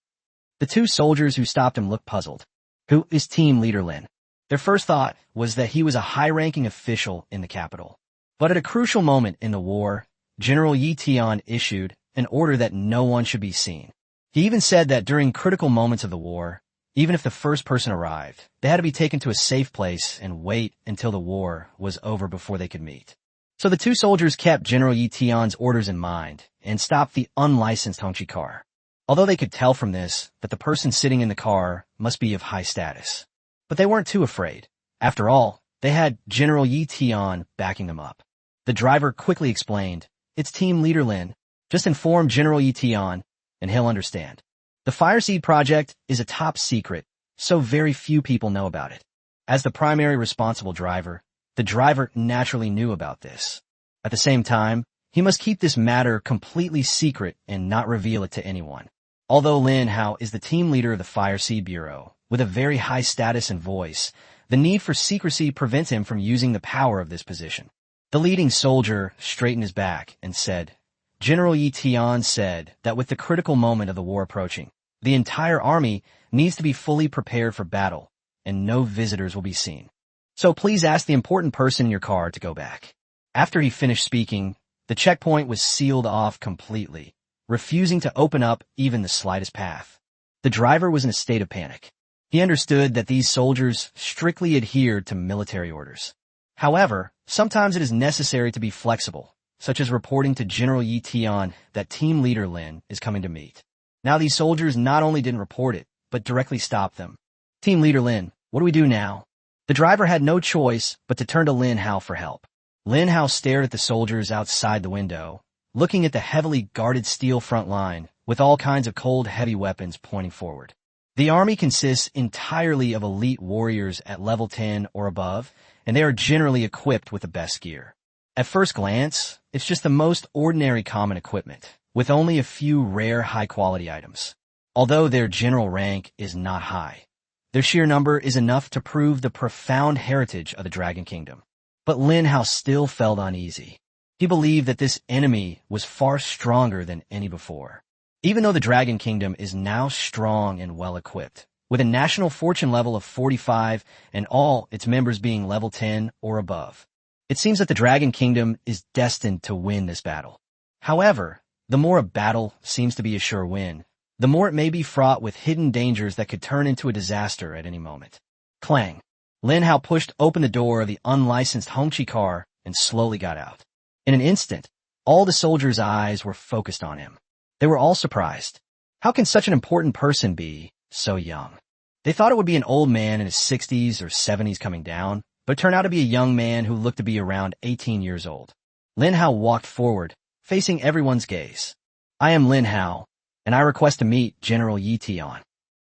The 2 soldiers who stopped him looked puzzled. Who is Team Leader Lin? Their first thought was that he was a high-ranking official in the capital. But at a crucial moment in the war, General Yi Tian issued an order that no one should be seen. He even said that during critical moments of the war, even if the first person arrived, they had to be taken to a safe place and wait until the war was over before they could meet. So the 2 soldiers kept General Yi Tian's orders in mind and stopped the unlicensed Hongqi car. Although they could tell from this that the person sitting in the car must be of high status. But they weren't too afraid. After all, they had General Yi Tian backing them up. The driver quickly explained, It's Team Leader Lin. Just inform General Yi Tian, and he'll understand. The Fireseed project is a top secret, so very few people know about it. As the primary responsible driver, the driver naturally knew about this. At the same time, he must keep this matter completely secret and not reveal it to anyone. Although Lin Hao is the team leader of the Fireseed Bureau, with a very high status and voice, The need for secrecy prevents him from using the power of this position. The leading soldier straightened his back and said, General Yi Tian said that with the critical moment of the war approaching, the entire army needs to be fully prepared for battle, and no visitors will be seen. So please ask the important person in your car to go back. After he finished speaking, the checkpoint was sealed off completely, refusing to open up even the slightest path. The driver was in a state of panic. He understood that these soldiers strictly adhered to military orders. However, sometimes it is necessary to be flexible, such as reporting to General Yi Tian that team leader Lin is coming to meet. Now these soldiers not only didn't report it, but directly stopped them. Team leader Lin, what do we do now? The driver had no choice but to turn to Lin Hao for help. Lin Hao stared at the soldiers outside the window, looking at the heavily guarded steel front line with all kinds of cold, heavy weapons pointing forward. The army consists entirely of elite warriors at level 10 or above, and they are generally equipped with the best gear. At first glance, it's just the most ordinary common equipment, with only a few rare high-quality items. Although their general rank is not high, their sheer number is enough to prove the profound heritage of the Dragon Kingdom. But Lin Hao still felt uneasy. He believed that this enemy was far stronger than any before. Even though the Dragon Kingdom is now strong and well-equipped, with a national fortune level of 45 and all its members being level 10 or above, it seems that the Dragon Kingdom is destined to win this battle. However, the more a battle seems to be a sure win, the more it may be fraught with hidden dangers that could turn into a disaster at any moment. Clang! Lin Hao pushed open the door of the unlicensed Hongqi car and slowly got out. In an instant, all the soldiers' eyes were focused on him. They were all surprised. How can such an important person be so young? They thought it would be an old man in his 60s or 70s coming down, but it turned out to be a young man who looked to be around 18 years old. Lin Hao walked forward, facing everyone's gaze. I am Lin Hao, and I request to meet General Yi Tian.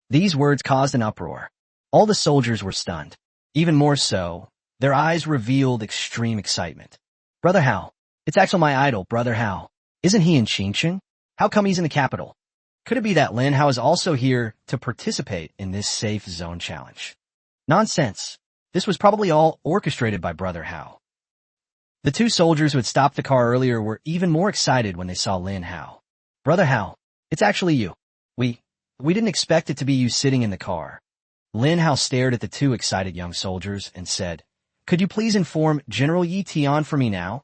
These words caused an uproar. All the soldiers were stunned. Even more so, their eyes revealed extreme excitement. Brother Hao, it's actually my idol, Brother Hao. Isn't he in Xingqing? How come he's in the capital? Could it be that Lin Hao is also here to participate in this safe zone challenge? Nonsense. This was probably all orchestrated by Brother Hao. The two soldiers who had stopped the car earlier were even more excited when they saw Lin Hao. Brother Hao, it's actually you. We didn't expect it to be you sitting in the car. Lin Hao stared at the two excited young soldiers and said, Could you please inform General Yi Tian for me now?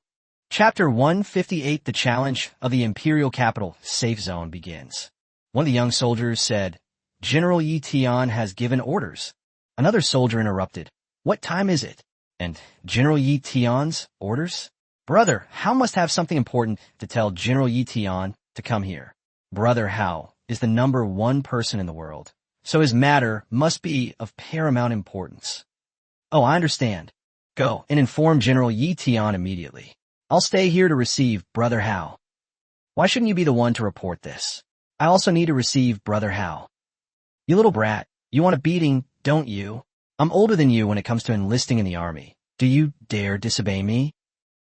Chapter 158 The Challenge of the Imperial Capital Safe Zone begins. One of the young soldiers said, General Yi Tian has given orders. Another soldier interrupted, What time is it? And General Yi Tian's orders? Brother Hao must have something important to tell General Yi Tian to come here. Brother Hao is the #1 person in the world, so his matter must be of paramount importance. Oh, I understand. Go and inform General Yi Tian immediately. I'll stay here to receive Brother Hao. Why shouldn't you be the one to report this? I also need to receive Brother Hao. You little brat, you want a beating, don't you? I'm older than you when it comes to enlisting in the army. Do you dare disobey me?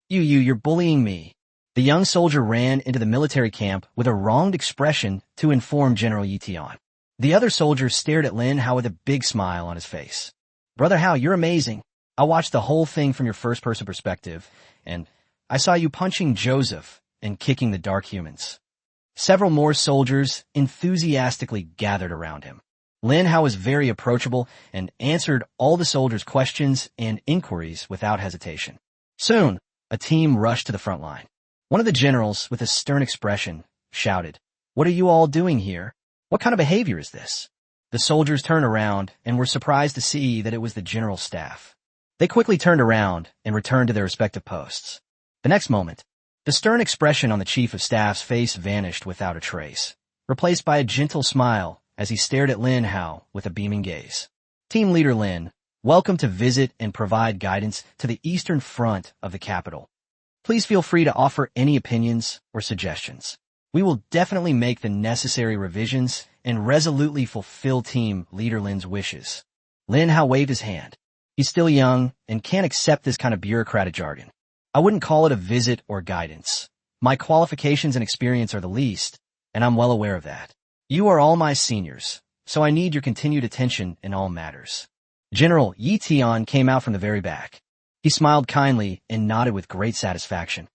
You're bullying me. The young soldier ran into the military camp with a wronged expression to inform General Yi Tian. The other soldier stared at Lin Hao with a big smile on his face. Brother Hao, you're amazing. I watched the whole thing from your first-person perspective, and I saw you punching Joseph and kicking the dark humans. Several more soldiers enthusiastically gathered around him. Lin Hao was very approachable and answered all the soldiers' questions and inquiries without hesitation. Soon, a team rushed to the front line. One of the generals, with a stern expression, shouted, What are you all doing here? What kind of behavior is this? The soldiers turned around and were surprised to see that it was the general's staff. They quickly turned around and returned to their respective posts. The next moment, the stern expression on the chief of staff's face vanished without a trace, replaced by a gentle smile as he stared at Lin Hao with a beaming gaze. Team leader Lin, welcome to visit and provide guidance to the eastern front of the capital. Please feel free to offer any opinions or suggestions. We will definitely make the necessary revisions and resolutely fulfill Team Leader Lin's wishes. Lin Hao waved his hand. He's still young and can't accept this kind of bureaucratic jargon. I wouldn't call it a visit or guidance. My qualifications and experience are the least, and I'm well aware of that. You are all my seniors, so I need your continued attention in all matters. General Yi Tian came out from the very back. He smiled kindly and nodded with great satisfaction.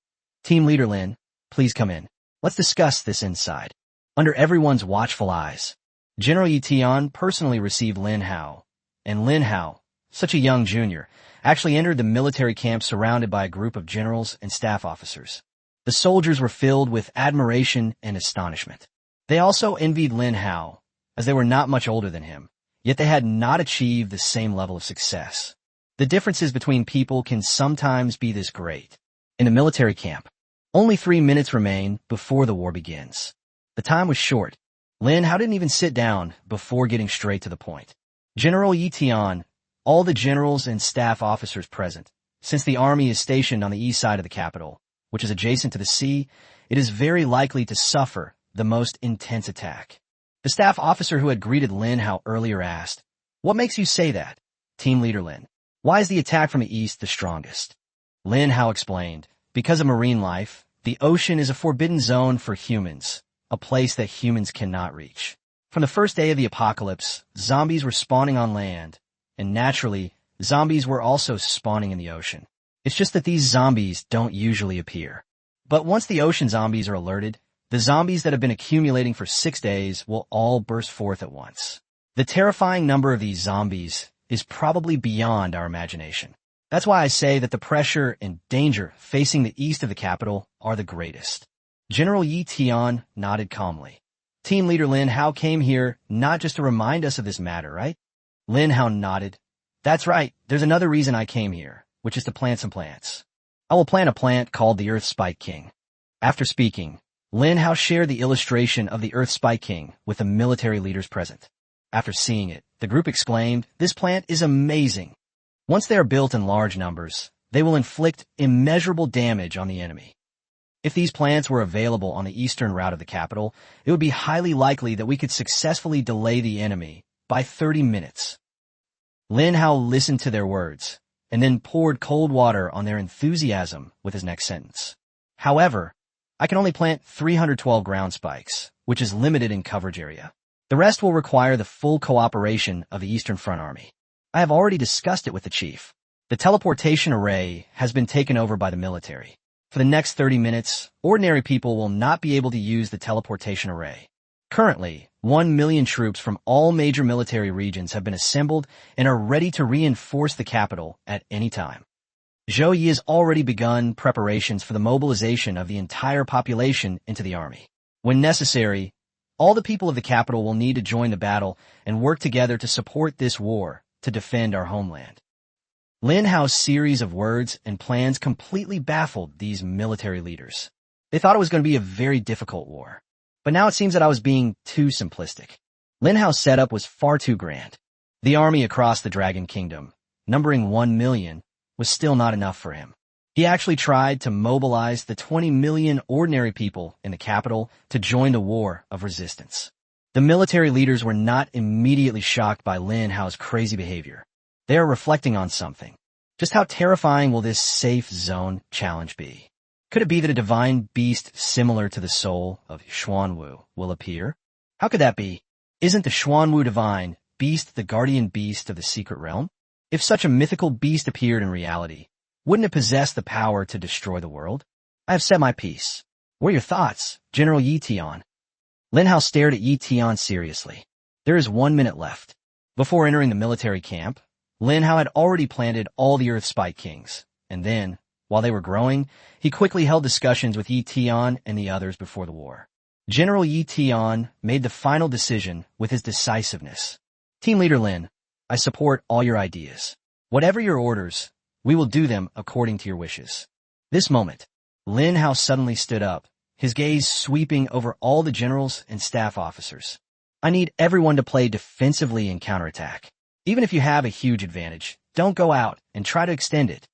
Team Leader Lin, please come in. Let's discuss this inside. Under everyone's watchful eyes, General Yi Tian personally received Lin Hao, and Lin Hao, such a young junior, actually entered the military camp surrounded by a group of generals and staff officers. The soldiers were filled with admiration and astonishment. They also envied Lin Hao, as they were not much older than him, yet they had not achieved the same level of success. The differences between people can sometimes be this great. In the military camp, only 3 minutes remain before the war begins. The time was short. Lin Hao didn't even sit down before getting straight to the point. General Yi Tian, all the generals and staff officers present, since the army is stationed on the east side of the capital, which is adjacent to the sea, it is very likely to suffer the most intense attack. The staff officer who had greeted Lin Hao earlier asked, "What makes you say that, Team Leader Lin? Why is the attack from the east the strongest?" Lin Hao explained, "Because of marine life, the ocean is a forbidden zone for humans, a place that humans cannot reach. From the first day of the apocalypse, zombies were spawning on land, and naturally, zombies were also spawning in the ocean. It's just that these zombies don't usually appear. But once the ocean zombies are alerted, the zombies that have been accumulating for 6 days will all burst forth at once. The terrifying number of these zombies is probably beyond our imagination. That's why I say that the pressure and danger facing the east of the capital are the greatest." General Yi Tian nodded calmly. "Team Leader Lin Hao came here not just to remind us of this matter, right?" Lin Hao nodded. "That's right. There's another reason I came here, which is to plant some plants. I will plant a plant called the Earth Spike King." After speaking, Lin Hao shared the illustration of the Earth Spike King with the military leaders present. After seeing it, the group exclaimed, "This plant is amazing." Once they are built in large numbers, they will inflict immeasurable damage on the enemy. If these plants were available on the eastern route of the capital, it would be highly likely that we could successfully delay the enemy by 30 minutes. Lin Hao listened to their words, and then poured cold water on their enthusiasm with his next sentence. "However, I can only plant 312 ground spikes, which is limited in coverage area. The rest will require the full cooperation of the Eastern Front Army. I have already discussed it with the chief. The teleportation array has been taken over by the military. For the next 30 minutes, ordinary people will not be able to use the teleportation array. Currently, 1 million troops from all major military regions have been assembled and are ready to reinforce the capital at any time. Zhou Yi has already begun preparations for the mobilization of the entire population into the army. When necessary, all the people of the capital will need to join the battle and work together to support this war to defend our homeland." Lin Hao's series of words and plans completely baffled these military leaders. They thought it was going to be a very difficult war. But now it seems that I was being too simplistic. Lin Hao's setup was far too grand. The army across the Dragon Kingdom, numbering 1 million, was still not enough for him. He actually tried to mobilize the 20 million ordinary people in the capital to join the war of resistance. The military leaders were not immediately shocked by Lin Hao's crazy behavior. They are reflecting on something. Just how terrifying will this safe zone challenge be? Could it be that a divine beast similar to the soul of Xuanwu will appear? How could that be? Isn't the Xuanwu divine beast the guardian beast of the secret realm? If such a mythical beast appeared in reality, wouldn't it possess the power to destroy the world? I have said my piece. What are your thoughts, General Yi Tian? Lin Hao stared at Yi Tian seriously. There is 1 minute left. Before entering the military camp, Lin Hao had already planted all the Earth Spike Kings, and then, while they were growing, he quickly held discussions with Yi Tian and the others before the war. General Yi Tian made the final decision with his decisiveness. "Team Leader Lin, I support all your ideas. Whatever your orders, we will do them according to your wishes." This moment, Lin Hao suddenly stood up, his gaze sweeping over all the generals and staff officers. "I need everyone to play defensively and counterattack. Even if you have a huge advantage, don't go out and try to extend it.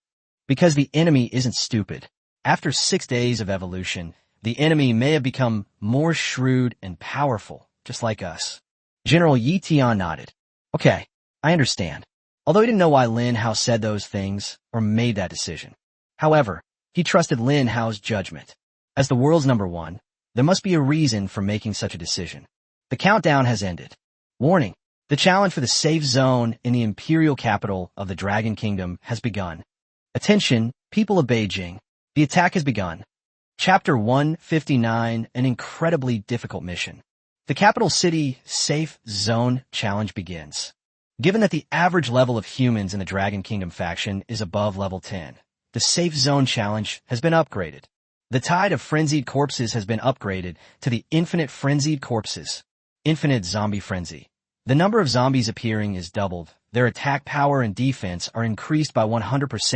Because the enemy isn't stupid. After 6 days of evolution, the enemy may have become more shrewd and powerful, just like us." General Yi Tian nodded. "Okay, I understand." Although he didn't know why Lin Hao said those things or made that decision. However, he trusted Lin Hao's judgment. As the world's #1, there must be a reason for making such a decision. The countdown has ended. Warning, The challenge for the safe zone in the imperial capital of the Dragon Kingdom has begun. Attention, people of Beijing. The attack has begun. Chapter 159, an incredibly difficult mission. The capital city safe zone challenge begins. Given that the average level of humans in the Dragon Kingdom faction is above level 10, the safe zone challenge has been upgraded. The tide of frenzied corpses has been upgraded to the infinite frenzied corpses. Infinite zombie frenzy. The number of zombies appearing is doubled, their attack power and defense are increased by 100%,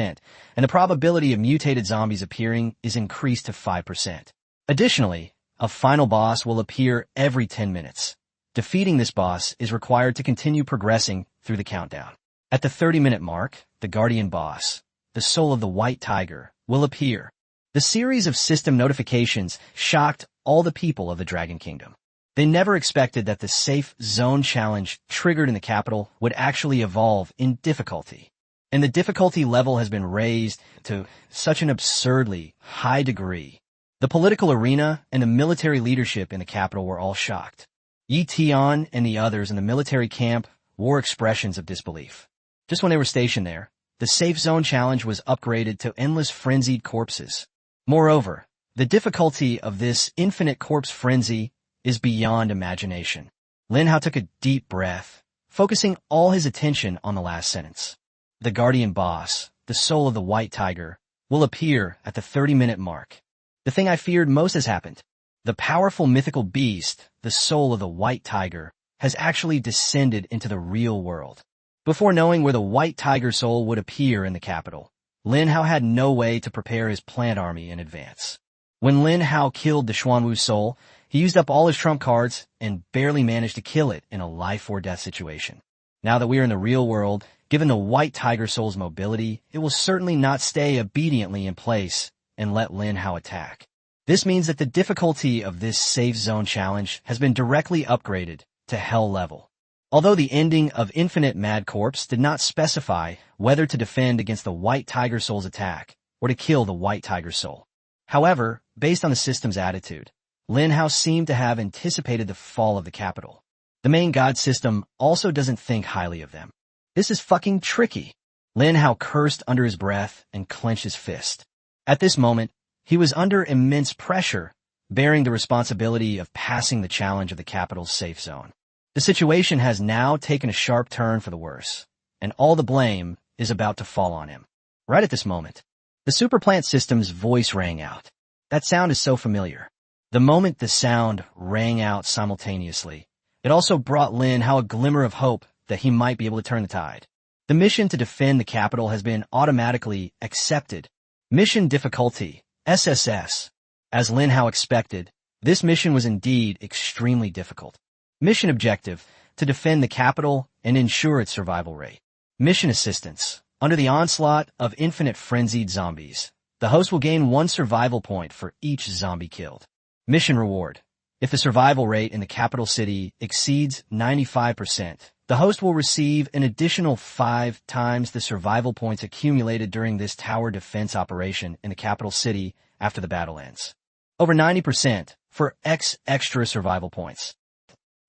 and the probability of mutated zombies appearing is increased to 5%. Additionally, a final boss will appear every 10 minutes. Defeating this boss is required to continue progressing through the countdown. At the 30-minute mark, the Guardian boss, the soul of the White Tiger, will appear. The series of system notifications shocked all the people of the Dragon Kingdom. They never expected that the safe zone challenge triggered in the capital would actually evolve in difficulty. And the difficulty level has been raised to such an absurdly high degree. The political arena and the military leadership in the capital were all shocked. Yi Tian and the others in the military camp wore expressions of disbelief. Just when they were stationed there, the safe zone challenge was upgraded to endless frenzied corpses. Moreover, the difficulty of this infinite corpse frenzy is beyond imagination. Lin Hao took a deep breath, focusing all his attention on the last sentence. The Guardian boss, the soul of the White Tiger, will appear at the 30-minute mark. The thing I feared most has happened. The powerful mythical beast, the soul of the White Tiger, has actually descended into the real world. Before knowing where the White Tiger soul would appear in the capital, Lin Hao had no way to prepare his plant army in advance. When Lin Hao killed the Xuanwu soul, he used up all his trump cards and barely managed to kill it in a life-or-death situation. Now that we are in the real world, given the White Tiger soul's mobility, it will certainly not stay obediently in place and let Lin Hao attack. This means that the difficulty of this safe zone challenge has been directly upgraded to hell level. Although the ending of Infinite Mad Corpse did not specify whether to defend against the White Tiger Soul's attack or to kill the White Tiger Soul. However, based on the system's attitude, Lin Hao seemed to have anticipated the fall of the capital. The main god system also doesn't think highly of them. This is fucking tricky. Lin Hao cursed under his breath and clenched his fist. At this moment, he was under immense pressure, bearing the responsibility of passing the challenge of the capital's safe zone. The situation has now taken a sharp turn for the worse, and all the blame is about to fall on him. Right at this moment, the superplant system's voice rang out. That sound is so familiar. The moment the sound rang out simultaneously, it also brought Lin Hao a glimmer of hope that he might be able to turn the tide. The mission to defend the capital has been automatically accepted. Mission difficulty, SSS. As Lin Hao expected, this mission was indeed extremely difficult. Mission objective, to defend the capital and ensure its survival rate. Mission assistance, under the onslaught of infinite frenzied zombies, the host will gain 1 survival point for each zombie killed. Mission reward, if the survival rate in the capital city exceeds 95%, the host will receive an additional 5 times the survival points accumulated during this tower defense operation in the capital city after the battle ends. Over 90% for X extra survival points.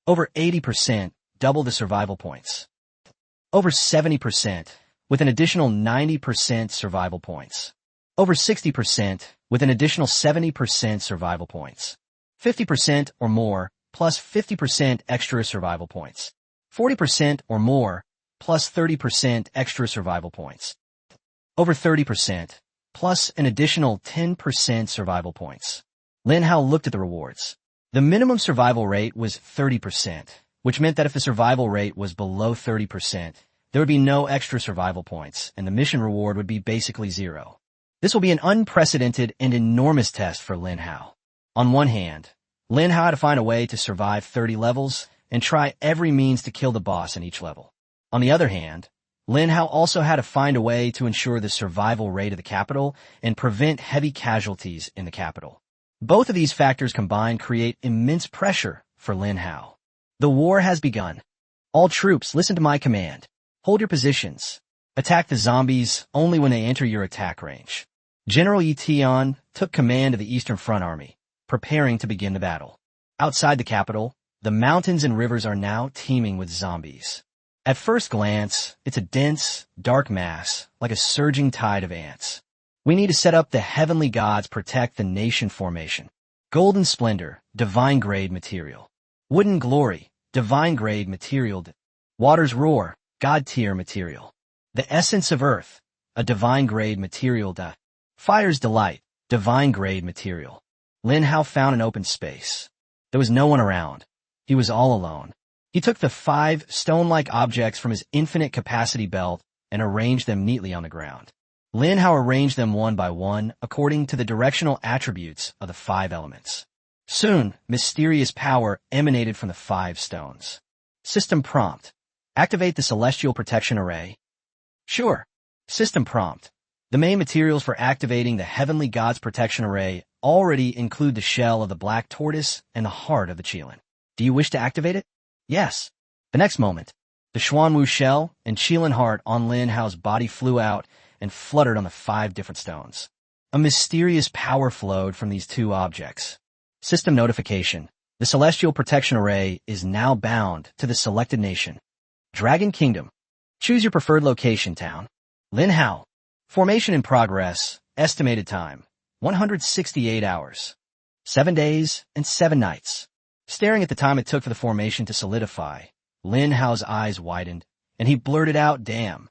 Over 80%, double the survival points. Over 70%, with an additional 90% survival points. Over 60%, with an additional 70% survival points. 50% or more, plus 50% extra survival points. 40% or more, plus 30% extra survival points. Over 30%, plus an additional 10% survival points. Lin Hao looked at the rewards. The minimum survival rate was 30%, which meant that if the survival rate was below 30%, there would be no extra survival points, and the mission reward would be basically 0. This will be an unprecedented and enormous test for Lin Hao. On one hand, Lin Hao had to find a way to survive 30 levels and try every means to kill the boss in each level. On the other hand, Lin Hao also had to find a way to ensure the survival rate of the capital and prevent heavy casualties in the capital. Both of these factors combined create immense pressure for Lin Hao. The war has begun. All troops, listen to my command. Hold your positions. Attack the zombies only when they enter your attack range. General Yi Tian took command of the Eastern Front Army, preparing to begin the battle. Outside the capital, The mountains and rivers are now teeming with zombies. At first glance, it's a dense, dark mass, like a surging tide of ants. We need to set up the heavenly gods protect the nation formation. Golden splendor, divine grade material. Wooden glory, divine grade material. Water's roar, god tier material. The essence of earth, a divine grade material. Fire's delight, divine grade material. Lin Hao found an open space. There was no one around. He was all alone. He took the 5 stone-like objects from his infinite capacity belt and arranged them neatly on the ground. Lin Hao arranged them one by one according to the directional attributes of the 5 elements. Soon, mysterious power emanated from the 5 stones. System prompt. Activate the celestial protection array. Sure. System prompt. The main materials for activating the heavenly gods protection array already include the shell of the black tortoise and the heart of the Qilin. Do you wish to activate it? Yes. The next moment, the Xuanwu shell and Qilin heart on Lin Hao's body flew out and fluttered on the 5 different stones. A mysterious power flowed from these 2 objects. System notification. The celestial protection array is now bound to the selected nation. Dragon Kingdom. Choose your preferred location town. Lin Hao. Formation in progress. Estimated time. 168 hours. 7 days and 7 nights. Staring at the time it took for the formation to solidify, Lin Hao's eyes widened, and he blurted out, "Damn.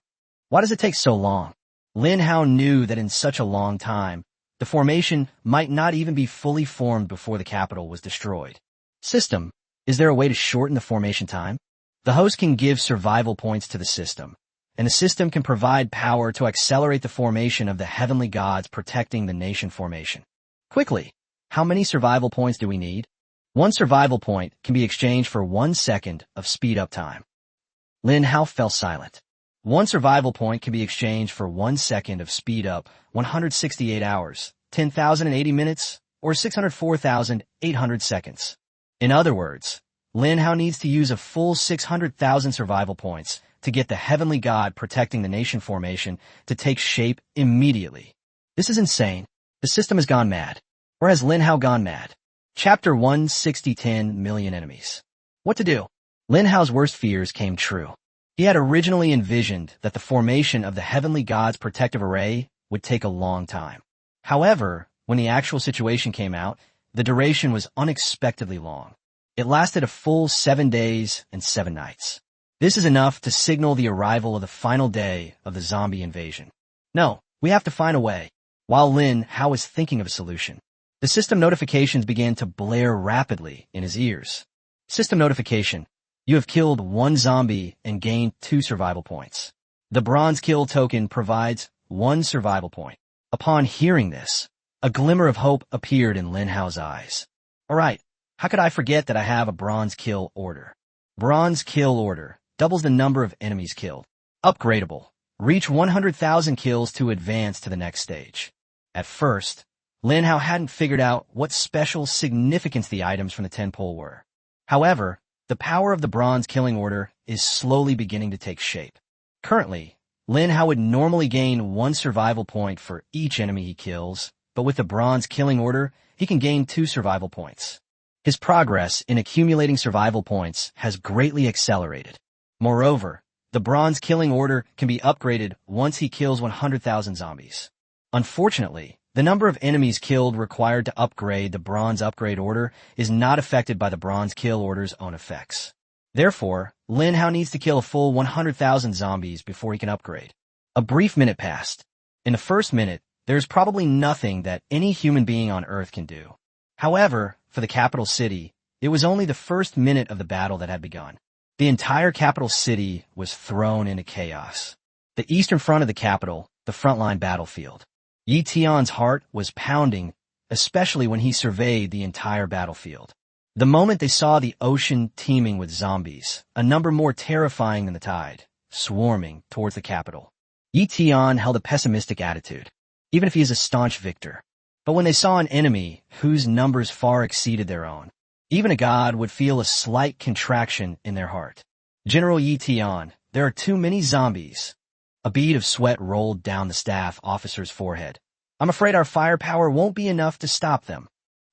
Why does it take so long?" Lin Hao knew that in such a long time, the formation might not even be fully formed before the capital was destroyed. System, is there a way to shorten the formation time? The host can give survival points to the system, and the system can provide power to accelerate the formation of the heavenly gods protecting the nation formation. Quickly, how many survival points do we need? 1 survival point can be exchanged for 1 second of speed-up time. Lin Hao fell silent. 1 survival point can be exchanged for 1 second of speed-up, 168 hours, 10,080 minutes, or 604,800 seconds. In other words, Lin Hao needs to use a full 600,000 survival points to get the heavenly god protecting the nation formation to take shape immediately. This is insane. The system has gone mad. Or has Lin Hao gone mad? Chapter 160 10 million enemies. What to do? Lin Hao's worst fears came true. He had originally envisioned that the formation of the heavenly god's protective array would take a long time. However, when the actual situation came out, the duration was unexpectedly long. It lasted a full 7 days and 7 nights. This is enough to signal the arrival of the final day of the zombie invasion. No, we have to find a way. While Lin Hao was thinking of a solution, the system notifications began to blare rapidly in his ears. System notification. You have killed 1 zombie and gained 2 survival points. The bronze kill token provides 1 survival point. Upon hearing this, a glimmer of hope appeared in Lin Hao's eyes. Alright, how could I forget that I have a bronze kill order? Bronze kill order doubles the number of enemies killed. Upgradable. Reach 100,000 kills to advance to the next stage. At first, Lin Hao hadn't figured out what special significance the items from the 10 pole were. However, the power of the bronze killing order is slowly beginning to take shape. Currently, Lin Hao would normally gain 1 survival point for each enemy he kills, but with the bronze killing order, he can gain 2 survival points. His progress in accumulating survival points has greatly accelerated. Moreover, the bronze killing order can be upgraded once he kills 100,000 zombies. Unfortunately, the number of enemies killed required to upgrade the bronze upgrade order is not affected by the bronze kill order's own effects. Therefore, Lin Hao needs to kill a full 100,000 zombies before he can upgrade. A brief minute passed. In the first minute, there is probably nothing that any human being on Earth can do. However, for the capital city, it was only the first minute of the battle that had begun. The entire capital city was thrown into chaos. The eastern front of the capital, the frontline battlefield. Yi Tian's heart was pounding, especially when he surveyed the entire battlefield. The moment they saw the ocean teeming with zombies, a number more terrifying than the tide, swarming towards the capital. Yi Tian held a pessimistic attitude, even if he is a staunch victor. But when they saw an enemy whose numbers far exceeded their own, even a god would feel a slight contraction in their heart. General Yi Tian, there are too many zombies. A bead of sweat rolled down the staff officer's forehead. I'm afraid our firepower won't be enough to stop them.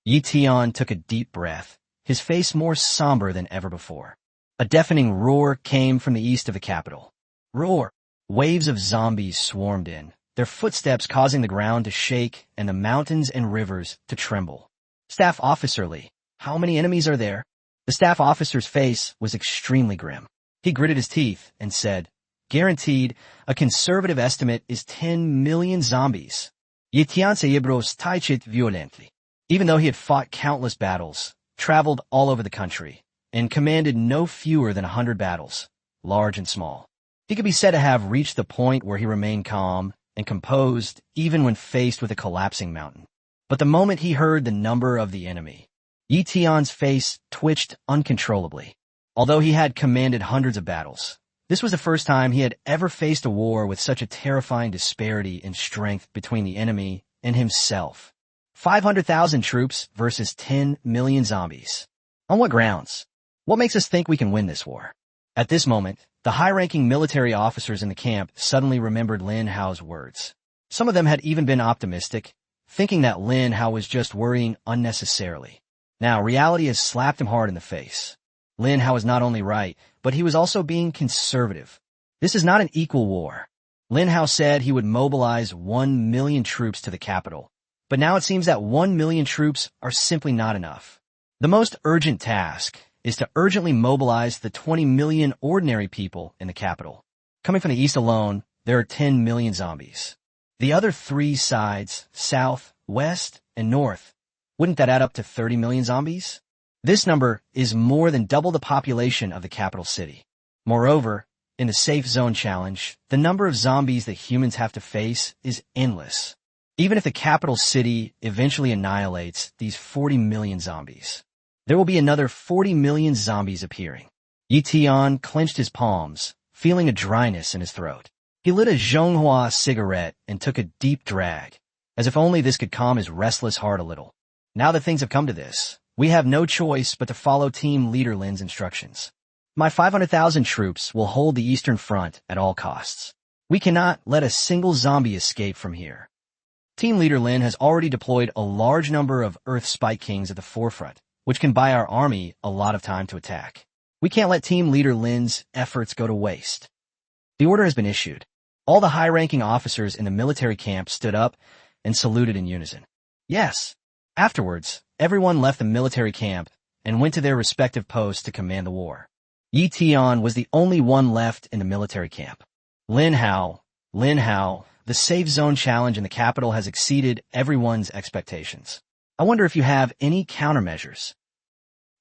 Yi Tian took a deep breath, his face more somber than ever before. A deafening roar came from the east of the capital. Roar! Waves of zombies swarmed in, their footsteps causing the ground to shake and the mountains and rivers to tremble. Staff Officer Lee, how many enemies are there? The staff officer's face was extremely grim. He gritted his teeth and said, "Guaranteed, a conservative estimate is 10 million zombies." Violently. Even though he had fought countless battles, traveled all over the country, and commanded no fewer than 100 battles, large and small, he could be said to have reached the point where he remained calm and composed even when faced with a collapsing mountain. But the moment he heard the number of the enemy, Yi Tian's face twitched uncontrollably. Although he had commanded hundreds of battles, this was the first time he had ever faced a war with such a terrifying disparity in strength between the enemy and himself. 500,000 troops versus 10 million zombies. On what grounds? What makes us think we can win this war? At this moment, the high-ranking military officers in the camp suddenly remembered Lin Hao's words. Some of them had even been optimistic, thinking that Lin Hao was just worrying unnecessarily. Now, reality has slapped him hard in the face. Lin Hao was not only right, but he was also being conservative. This is not an equal war. Lin Hao said he would mobilize 1 million troops to the capital, but now it seems that 1 million troops are simply not enough. The most urgent task is to urgently mobilize the 20 million ordinary people in the capital. Coming from the east alone, there are 10 million zombies. The other three sides, south, west, and north, wouldn't that add up to 30 million zombies? This number is more than double the population of the capital city. Moreover, in the Safe Zone Challenge, the number of zombies that humans have to face is endless. Even if the capital city eventually annihilates these 40 million zombies, there will be another 40 million zombies appearing. Yi Tian clenched his palms, feeling a dryness in his throat. He lit a Zhonghua cigarette and took a deep drag, as if only this could calm his restless heart a little. Now that things have come to this, we have no choice but to follow Team Leader Lin's instructions. My 500,000 troops will hold the Eastern Front at all costs. We cannot let a single zombie escape from here. Team Leader Lin has already deployed a large number of Earth Spike Kings at the forefront, which can buy our army a lot of time to attack. We can't let Team Leader Lin's efforts go to waste. The order has been issued. All the high-ranking officers in the military camp stood up and saluted in unison. Yes. Afterwards, everyone left the military camp and went to their respective posts to command the war. Yi Tian was the only one left in the military camp. Lin Hao, the Safe Zone Challenge in the capital has exceeded everyone's expectations. I wonder if you have any countermeasures.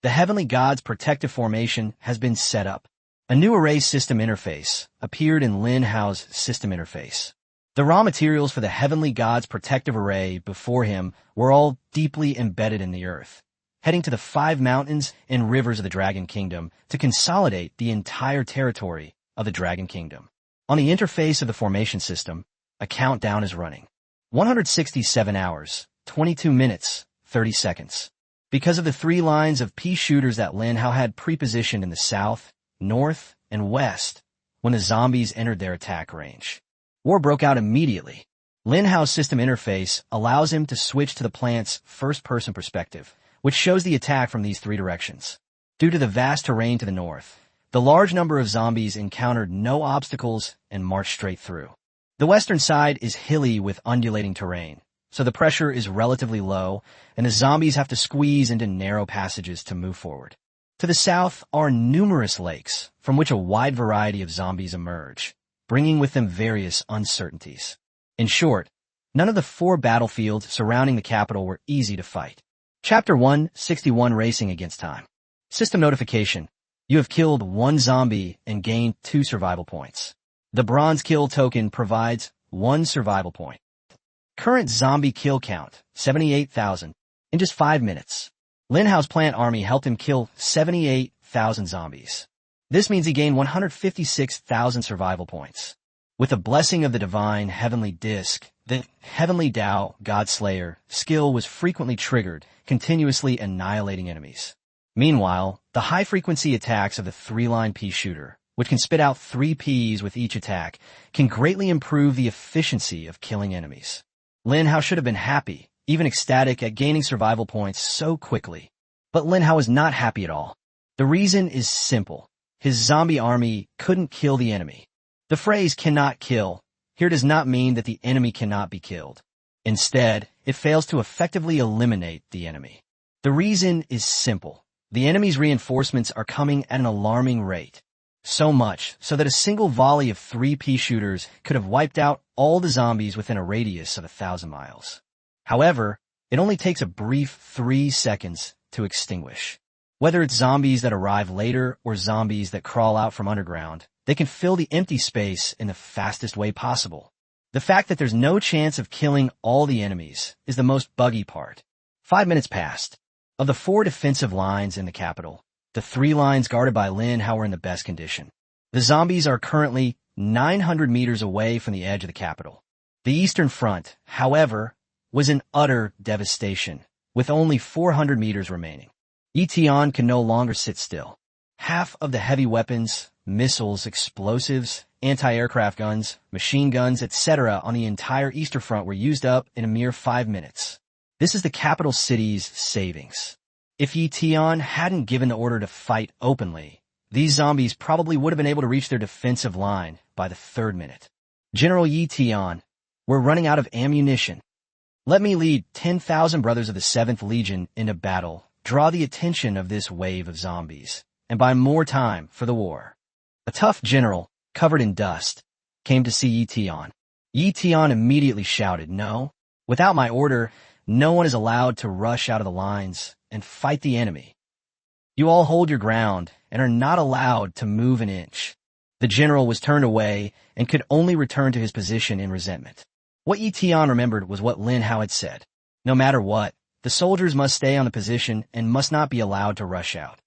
The Heavenly God's protective formation has been set up. A new array system interface appeared in Lin Hao's system interface. The raw materials for the Heavenly God's protective array before him were all deeply embedded in the earth, heading to the 5 mountains and rivers of the Dragon Kingdom to consolidate the entire territory of the Dragon Kingdom. On the interface of the formation system, a countdown is running. 167 hours, 22 minutes, 30 seconds. Because of the 3 lines of pea shooters that Lin Hao had pre-positioned in the south, north, and west when the zombies entered their attack range. War broke out immediately. Lin Hao's system interface allows him to switch to the plant's first-person perspective, which shows the attack from these 3 directions. Due to the vast terrain to the north, the large number of zombies encountered no obstacles and marched straight through. The western side is hilly with undulating terrain, so the pressure is relatively low, and the zombies have to squeeze into narrow passages to move forward. To the south are numerous lakes, from which a wide variety of zombies emerge, bringing with them various uncertainties. In short, none of the 4 battlefields surrounding the capital were easy to fight. Chapter 161 Racing Against Time. System notification. You have killed 1 zombie and gained 2 survival points. The bronze kill token provides 1 survival point. Current zombie kill count, 78,000, in just 5 minutes. Lin Hao's plant army helped him kill 78,000 zombies. This means he gained 156,000 survival points. With the blessing of the divine heavenly disc, the heavenly Tao, God Slayer, skill was frequently triggered, continuously annihilating enemies. Meanwhile, the high-frequency attacks of the 3-line pea shooter, which can spit out 3 peas with each attack, can greatly improve the efficiency of killing enemies. Lin Hao should have been happy, even ecstatic at gaining survival points so quickly. But Lin Hao is not happy at all. The reason is simple. His zombie army couldn't kill the enemy. The phrase cannot kill here does not mean that the enemy cannot be killed. Instead, it fails to effectively eliminate the enemy. The reason is simple. The enemy's reinforcements are coming at an alarming rate. So much so that a single volley of 3 pea shooters could have wiped out all the zombies within a radius of 1,000 miles. However, it only takes a brief 3 seconds to extinguish. Whether it's zombies that arrive later or zombies that crawl out from underground, they can fill the empty space in the fastest way possible. The fact that there's no chance of killing all the enemies is the most buggy part. 5 minutes passed. Of the 4 defensive lines in the capital, the 3 lines guarded by Lin Hao were in the best condition. The zombies are currently 900 meters away from the edge of the capital. The Eastern Front, however, was in utter devastation, with only 400 meters remaining. Yition can no longer sit still. Half of the heavy weapons, missiles, explosives, anti-aircraft guns, machine guns, etc. on the entire Eastern Front were used up in a mere 5 minutes. This is the capital city's savings. If Yition hadn't given the order to fight openly, these zombies probably would have been able to reach their defensive line by the 3rd minute. General Yition, we're running out of ammunition. Let me lead 10,000 brothers of the 7th Legion into battle, draw the attention of this wave of zombies, and buy more time for the war. A tough general, covered in dust, came to see Yition. Yition immediately shouted, "No, without my order, no one is allowed to rush out of the lines and fight the enemy. You all hold your ground and are not allowed to move an inch." The general was turned away and could only return to his position in resentment. What Yition remembered was what Lin Hao had said. No matter what, the soldiers must stay on the position and must not be allowed to rush out.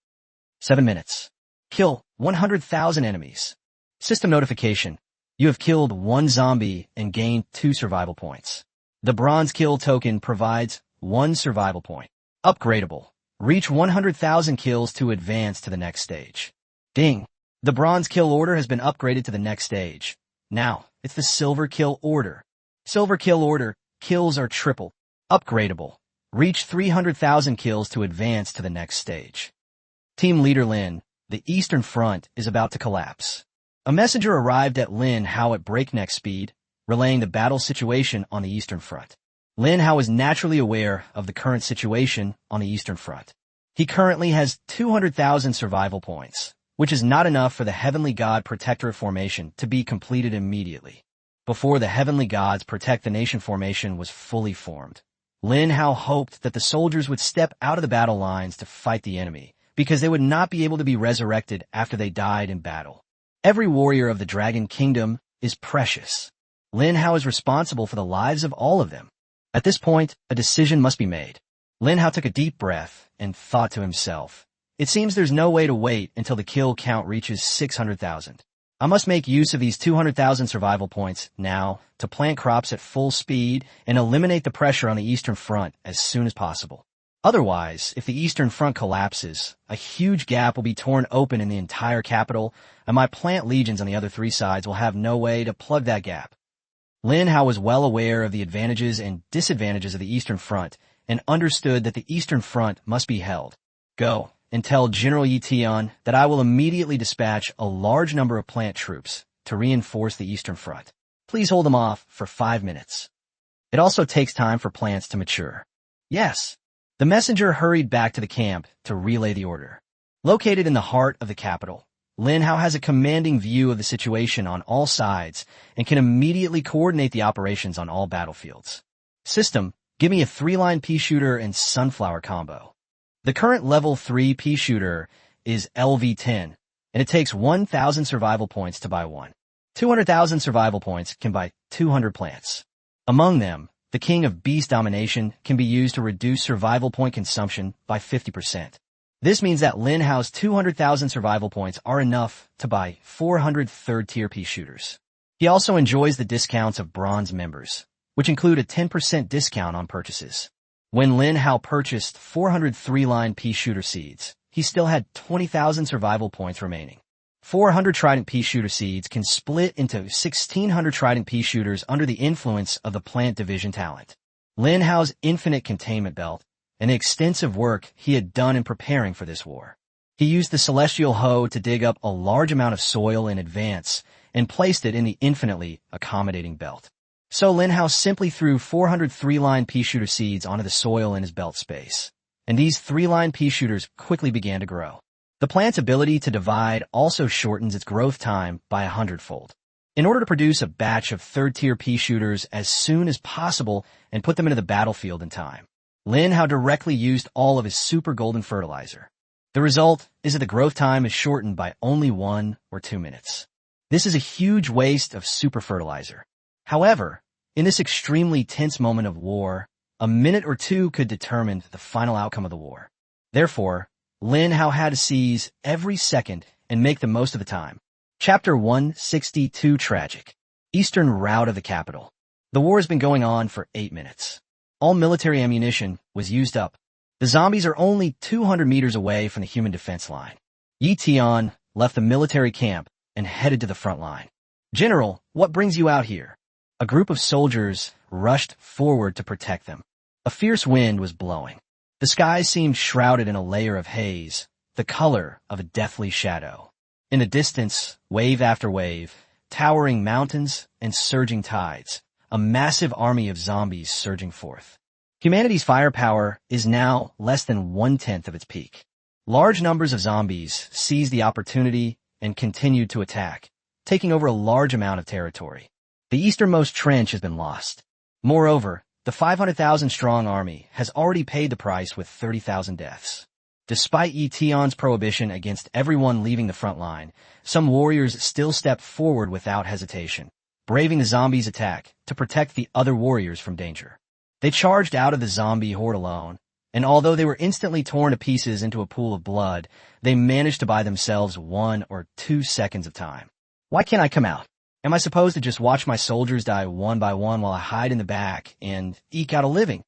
7 minutes. Kill 100,000 enemies. System notification. You have killed 1 zombie and gained 2 survival points. The bronze kill token provides 1 survival point. Upgradable. Reach 100,000 kills to advance to the next stage. Ding. The bronze kill order has been upgraded to the next stage. Now, it's the silver kill order. Silver kill order. Kills are triple. Upgradable. Reach 300,000 kills to advance to the next stage. Team Leader Lin, the Eastern Front is about to collapse. A messenger arrived at Lin Hao at breakneck speed, relaying the battle situation on the Eastern Front. Lin Hao is naturally aware of the current situation on the Eastern Front. He currently has 200,000 survival points, which is not enough for the Heavenly God Protectorate formation to be completed immediately. Before the Heavenly Gods Protect the Nation formation was fully formed, Lin Hao hoped that the soldiers would step out of the battle lines to fight the enemy, because they would not be able to be resurrected after they died in battle. Every warrior of the Dragon Kingdom is precious. Lin Hao is responsible for the lives of all of them. At this point, a decision must be made. Lin Hao took a deep breath and thought to himself, "It seems there's no way to wait until the kill count reaches 600,000. I must make use of these 200,000 survival points now to plant crops at full speed and eliminate the pressure on the Eastern Front as soon as possible. Otherwise, if the Eastern Front collapses, a huge gap will be torn open in the entire capital, and my plant legions on the other 3 sides will have no way to plug that gap." Lin Hao was well aware of the advantages and disadvantages of the Eastern Front and understood that the Eastern Front must be held. "Go and tell General Yition that I will immediately dispatch a large number of plant troops to reinforce the Eastern Front. Please hold them off for 5 minutes. It also takes time for plants to mature." "Yes." The messenger hurried back to the camp to relay the order. Located in the heart of the capital, Lin Hao has a commanding view of the situation on all sides and can immediately coordinate the operations on all battlefields. System, give me a 3-line pea shooter and sunflower combo. The current level 3 pea shooter is LV10, and it takes 1,000 survival points to buy one. 200,000 survival points can buy 200 plants. Among them, the King of Beast Domination can be used to reduce survival point consumption by 50%. This means that Lin Hao's 200,000 survival points are enough to buy 400 third-tier pea shooters. He also enjoys the discounts of bronze members, which include a 10% discount on purchases. When Lin Hao purchased 400 3-line pea shooter seeds, he still had 20,000 survival points remaining. 400 trident pea shooter seeds can split into 1,600 trident pea shooters under the influence of the plant division talent. Lin Hao's infinite containment belt and the extensive work he had done in preparing for this war. He used the celestial hoe to dig up a large amount of soil in advance and placed it in the infinitely accommodating belt. So Lin Hao simply threw 400 three-line pea shooter seeds onto the soil in his belt space, and these three-line pea shooters quickly began to grow. The plant's ability to divide also shortens its growth time by 100-fold. In order to produce a batch of third-tier pea shooters as soon as possible and put them into the battlefield in time, Lin Hao directly used all of his super golden fertilizer. The result is that the growth time is shortened by only 1 or 2 minutes. This is a huge waste of super fertilizer. However, in this extremely tense moment of war, a minute or two could determine the final outcome of the war. Therefore, Lin Hao had to seize every second and make the most of the time. Chapter 162 Tragic. Eastern Route of the Capital. The war has been going on for 8 minutes. All military ammunition was used up. The zombies are only 200 meters away from the human defense line. Yi Tian left the military camp and headed to the front line. "General, what brings you out here?" A group of soldiers rushed forward to protect them. A fierce wind was blowing. The sky seemed shrouded in a layer of haze, the color of a deathly shadow. In the distance, wave after wave, towering mountains and surging tides, a massive army of zombies surging forth. Humanity's firepower is now less than 1/10 of its peak. Large numbers of zombies seized the opportunity and continued to attack, taking over a large amount of territory. The easternmost trench has been lost. Moreover, the 500,000-strong army has already paid the price with 30,000 deaths. Despite Yi Tian's prohibition against everyone leaving the front line, some warriors still stepped forward without hesitation, braving the zombies' attack to protect the other warriors from danger. They charged out of the zombie horde alone, and although they were instantly torn to pieces into a pool of blood, they managed to buy themselves 1 or 2 seconds of time. "Why can't I come out? Am I supposed to just watch my soldiers die one by one while I hide in the back and eke out a living?"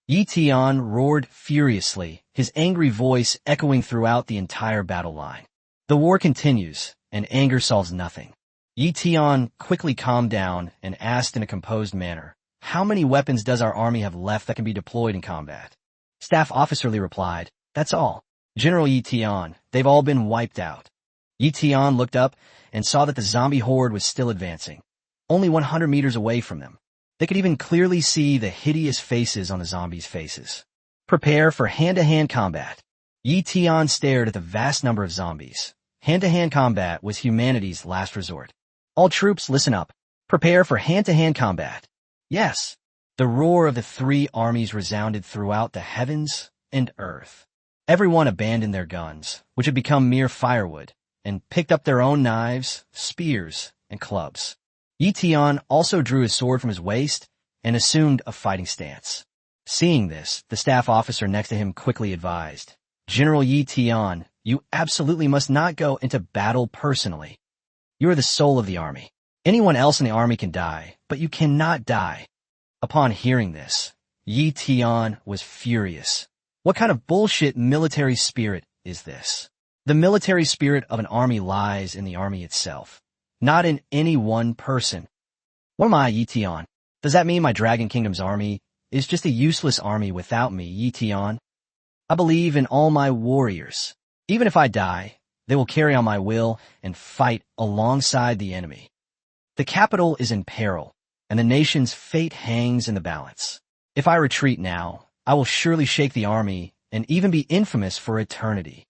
Yi Tian roared furiously, his angry voice echoing throughout the entire battle line. The war continues, and anger solves nothing. Yi Tian quickly calmed down and asked in a composed manner, "How many weapons does our army have left that can be deployed in combat?" Staff Officer Li replied, "That's all. General Yi Tian, they've all been wiped out." Yi Tian looked up and saw that the zombie horde was still advancing, only 100 meters away from them. They could even clearly see the hideous faces on the zombies' faces. "Prepare for hand-to-hand combat." Yi Tian stared at the vast number of zombies. Hand-to-hand combat was humanity's last resort. "All troops, listen up. Prepare for hand-to-hand combat." Yes. The roar of the three armies resounded throughout the heavens and earth. Everyone abandoned their guns, which had become mere firewood, and picked up their own knives, spears, and clubs. Yi Tian also drew his sword from his waist and assumed a fighting stance. Seeing this, the staff officer next to him quickly advised, "General Yi Tian, you absolutely must not go into battle personally. You are the soul of the army. Anyone else in the army can die, but you cannot die." Upon hearing this, Yi Tian was furious. What kind of bullshit military spirit is this? The military spirit of an army lies in the army itself, not in any one person. "What am I, Yi Tian? Does that mean my Dragon Kingdom's army is just a useless army without me, Yi Tian? I believe in all my warriors. Even if I die, they will carry on my will and fight alongside the enemy. The capital is in peril, and the nation's fate hangs in the balance. If I retreat now, I will surely shake the army and even be infamous for eternity."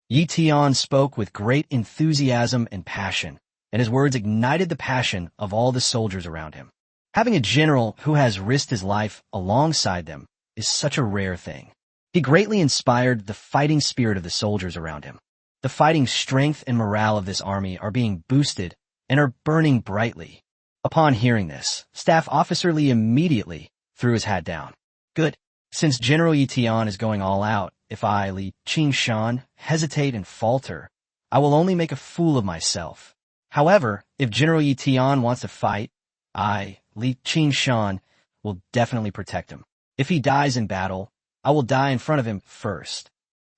Yi Tian spoke with great enthusiasm and passion, and his words ignited the passion of all the soldiers around him. Having a general who has risked his life alongside them is such a rare thing. He greatly inspired the fighting spirit of the soldiers around him. The fighting strength and morale of this army are being boosted and are burning brightly. Upon hearing this, Staff Officer Li immediately threw his hat down. "Good. Since General Yi Tian is going all out, if I, Li Qingshan, hesitate and falter, I will only make a fool of myself. However, if General Yi Tian wants to fight, I, Li Qingshan, will definitely protect him. If he dies in battle, I will die in front of him first."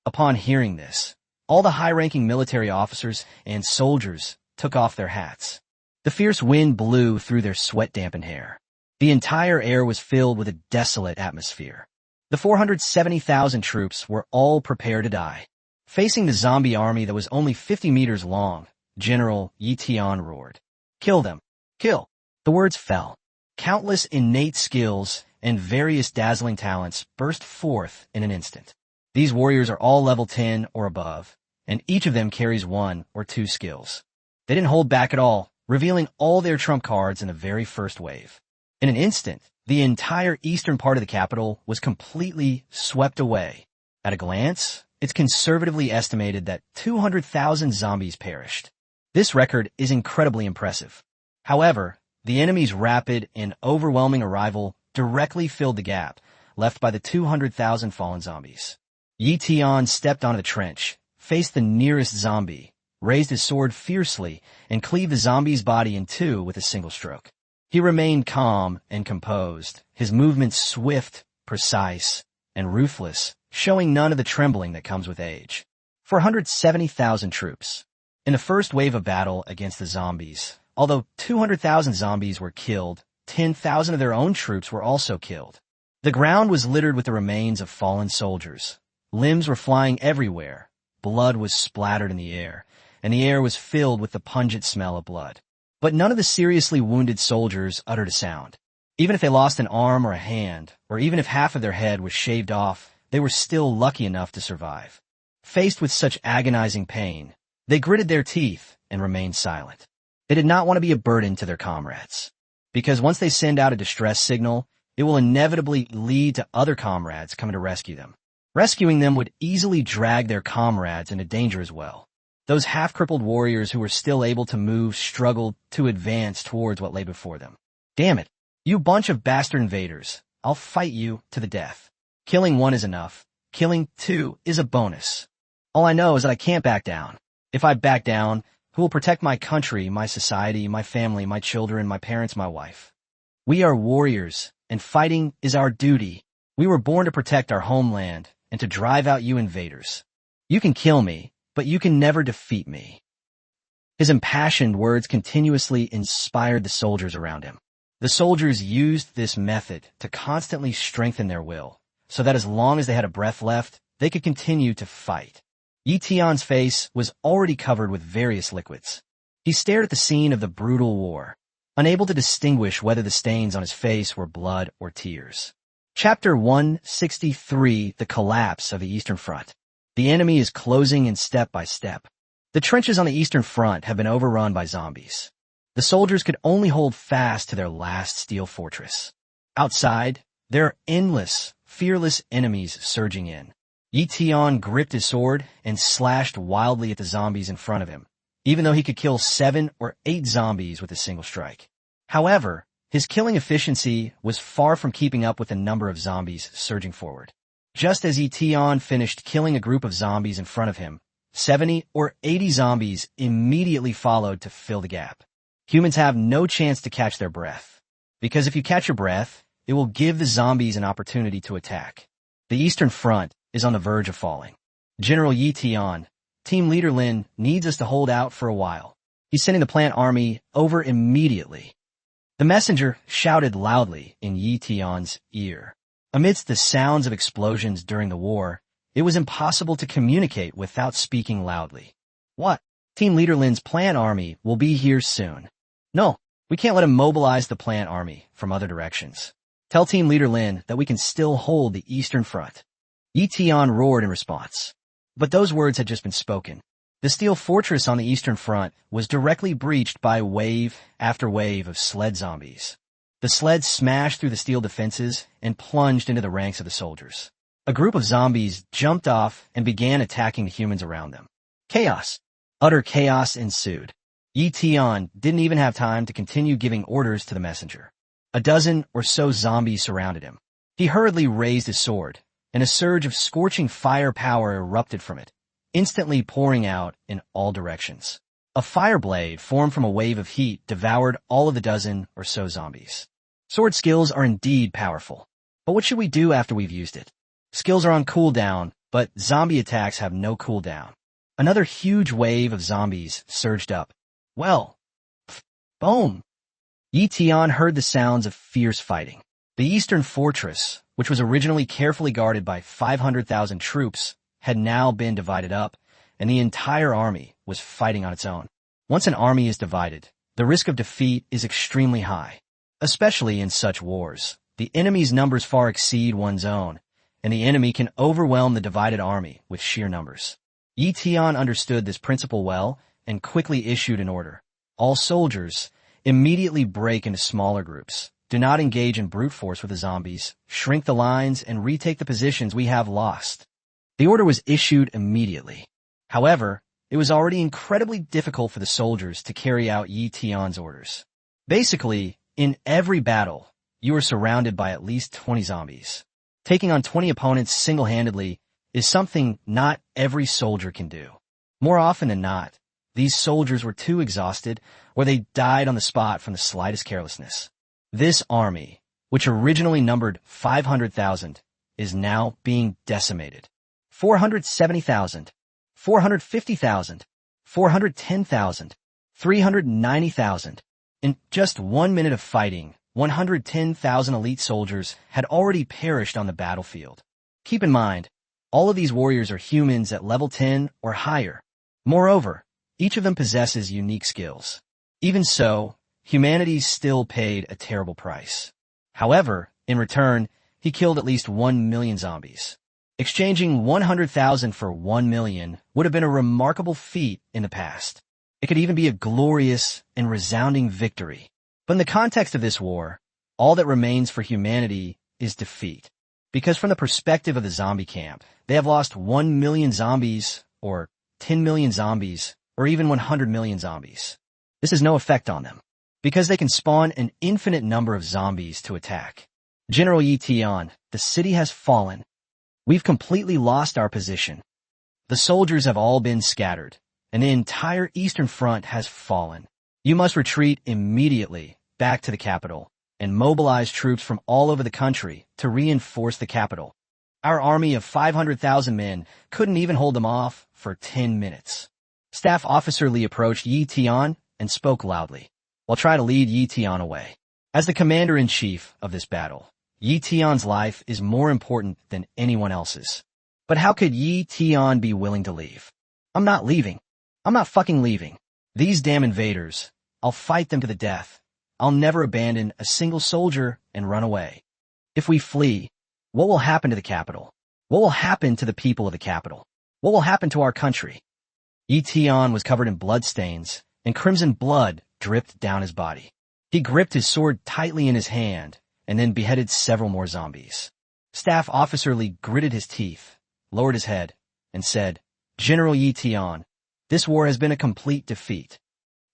Upon hearing this, all the high-ranking military officers and soldiers took off their hats. The fierce wind blew through their sweat-dampened hair. The entire air was filled with a desolate atmosphere. The 470,000 troops were all prepared to die. Facing the zombie army that was only 50 meters long, General Yi Tian roared, "Kill them! Kill!" The words fell. Countless innate skills and various dazzling talents burst forth in an instant. These warriors are all level 10 or above, and each of them carries 1 or 2 skills. They didn't hold back at all, revealing all their trump cards in the very first wave. In an instant, the entire eastern part of the capital was completely swept away. At a glance, it's conservatively estimated that 200,000 zombies perished. This record is incredibly impressive. However, the enemy's rapid and overwhelming arrival directly filled the gap left by the 200,000 fallen zombies. Yi Tian stepped onto the trench, faced the nearest zombie, raised his sword fiercely, and cleaved the zombie's body in two with a single stroke. He remained calm and composed, his movements swift, precise, and ruthless, showing none of the trembling that comes with age. 470,000 troops. In the first wave of battle against the zombies, although 200,000 zombies were killed, 10,000 of their own troops were also killed. The ground was littered with the remains of fallen soldiers. Limbs were flying everywhere. Blood was splattered in the air, and the air was filled with the pungent smell of blood. But none of the seriously wounded soldiers uttered a sound. Even if they lost an arm or a hand, or even if half of their head was shaved off, they were still lucky enough to survive. Faced with such agonizing pain, they gritted their teeth and remained silent. They did not want to be a burden to their comrades. Because once they send out a distress signal, it will inevitably lead to other comrades coming to rescue them. Rescuing them would easily drag their comrades into danger as well. Those half-crippled warriors who were still able to move struggled to advance towards what lay before them. Damn it, you bunch of bastard invaders. I'll fight you to the death. Killing one is enough. Killing two is a bonus. All I know is that I can't back down. If I back down, who will protect my country, my society, my family, my children, my parents, my wife? We are warriors, and fighting is our duty. We were born to protect our homeland and to drive out you invaders. You can kill me, but you can never defeat me. His impassioned words continuously inspired the soldiers around him. The soldiers used this method to constantly strengthen their will, so that as long as they had a breath left, they could continue to fight. Yi Tian's face was already covered with various liquids. He stared at the scene of the brutal war, unable to distinguish whether the stains on his face were blood or tears. Chapter 163, The Collapse of the Eastern Front. The enemy is closing in step by step. The trenches on the Eastern Front have been overrun by zombies. The soldiers could only hold fast to their last steel fortress. Outside, there are endless, fearless enemies surging in. Yi Tian gripped his sword and slashed wildly at the zombies in front of him, even though he could kill 7 or 8 zombies with a single strike. However, his killing efficiency was far from keeping up with the number of zombies surging forward. Just as Yi Tian finished killing a group of zombies in front of him, 70 or 80 zombies immediately followed to fill the gap. Humans have no chance to catch their breath, because if you catch your breath, it will give the zombies an opportunity to attack. The Eastern Front is on the verge of falling. General Yi Tian, Team Leader Lin, needs us to hold out for a while. He's sending the plant army over immediately. The messenger shouted loudly in Yi Tian's ear. Amidst the sounds of explosions during the war, it was impossible to communicate without speaking loudly. What? Team Leader Lin's plant army will be here soon. No, we can't let him mobilize the plant army from other directions. Tell Team Leader Lin that we can still hold the Eastern Front. Yi Tian roared in response. But those words had just been spoken. The steel fortress on the Eastern Front was directly breached by wave after wave of sled zombies. The sleds smashed through the steel defenses and plunged into the ranks of the soldiers. A group of zombies jumped off and began attacking the humans around them. Chaos. Utter chaos ensued. Yi Tian didn't even have time to continue giving orders to the messenger. A dozen or so zombies surrounded him. He hurriedly raised his sword, and a surge of scorching fire power erupted from it, instantly pouring out in all directions. A fire blade formed from a wave of heat devoured all of the dozen or so zombies. Sword skills are indeed powerful. But what should we do after we've used it? Skills are on cooldown, but zombie attacks have no cooldown. Another huge wave of zombies surged up. Well, boom! Yi Tian heard the sounds of fierce fighting. The Eastern Fortress, which which was originally carefully guarded by 500,000 troops, had now been divided up, and the entire army was fighting on its own. Once an army is divided, the risk of defeat is extremely high. Especially in such wars, the enemy's numbers far exceed one's own, and the enemy can overwhelm the divided army with sheer numbers. Yi Tian understood this principle well and quickly issued an order. All soldiers, immediately break into smaller groups. Do not engage in brute force with the zombies. Shrink the lines and retake the positions we have lost. The order was issued immediately. However, it was already incredibly difficult for the soldiers to carry out Yi Tian's orders. Basically, in every battle, you are surrounded by at least 20 zombies. Taking on 20 opponents single-handedly is something not every soldier can do. More often than not, these soldiers were too exhausted or they died on the spot from the slightest carelessness. This army, which originally numbered 500,000, is now being decimated. 470,000, 450,000, 410,000, 390,000. In just 1 minute of fighting, 110,000 elite soldiers had already perished on the battlefield. Keep in mind, all of these warriors are humans at level 10 or higher. Moreover, each of them possesses unique skills. Even so, humanity still paid a terrible price. However, in return, he killed at least 1 million zombies. Exchanging 100,000 for 1 million would have been a remarkable feat in the past. It could even be a glorious and resounding victory. But in the context of this war, all that remains for humanity is defeat. Because from the perspective of the zombie camp, they have lost 1 million zombies, or 10 million zombies, or even 100 million zombies. This has no effect on them, because they can spawn an infinite number of zombies to attack. General Yi Tian, the city has fallen. We've completely lost our position. The soldiers have all been scattered, and the entire Eastern Front has fallen. You must retreat immediately back to the capital and mobilize troops from all over the country to reinforce the capital. Our army of 500,000 men couldn't even hold them off for 10 minutes. Staff Officer Li approached Yi Tian and spoke loudly, while trying to lead Yi Tian away. As the commander-in-chief of this battle, Yi Tian's life is more important than anyone else's. But how could Yi Tian be willing to leave? I'm not leaving. I'm not fucking leaving. These damn invaders, I'll fight them to the death. I'll never abandon a single soldier and run away. If we flee, what will happen to the capital? What will happen to the people of the capital? What will happen to our country? Yi Tian was covered in bloodstains, and crimson blood dripped down his body. He gripped his sword tightly in his hand, and then beheaded several more zombies. Staff Officer Li gritted his teeth, lowered his head, and said, General Yi Tian, this war has been a complete defeat.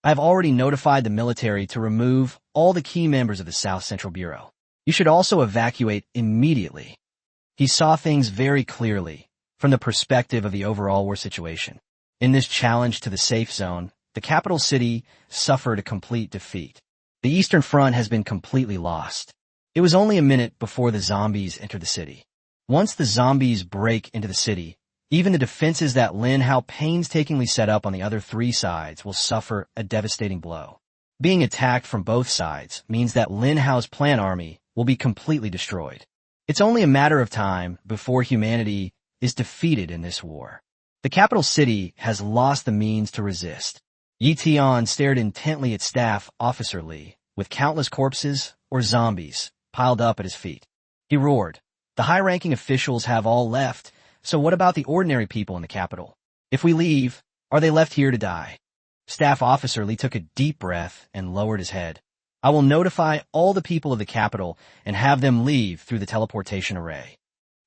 I have already notified the military to remove all the key members of the South Central Bureau. You should also evacuate immediately. He saw things very clearly from the perspective of the overall war situation. In this challenge to the safe zone, the capital city suffered a complete defeat. The Eastern Front has been completely lost. It was only a minute before the zombies entered the city. Once the zombies break into the city, even the defenses that Lin Hao painstakingly set up on the other 3 sides will suffer a devastating blow. Being attacked from both sides means that Lin Hao's plant army will be completely destroyed. It's only a matter of time before humanity is defeated in this war. The capital city has lost the means to resist. Yi Tian stared intently at Staff Officer Li, with countless corpses or zombies piled up at his feet. He roared, The high-ranking officials have all left, so what about the ordinary people in the capital? If we leave, are they left here to die? Staff Officer Li took a deep breath and lowered his head. I will notify all the people of the capital and have them leave through the teleportation array.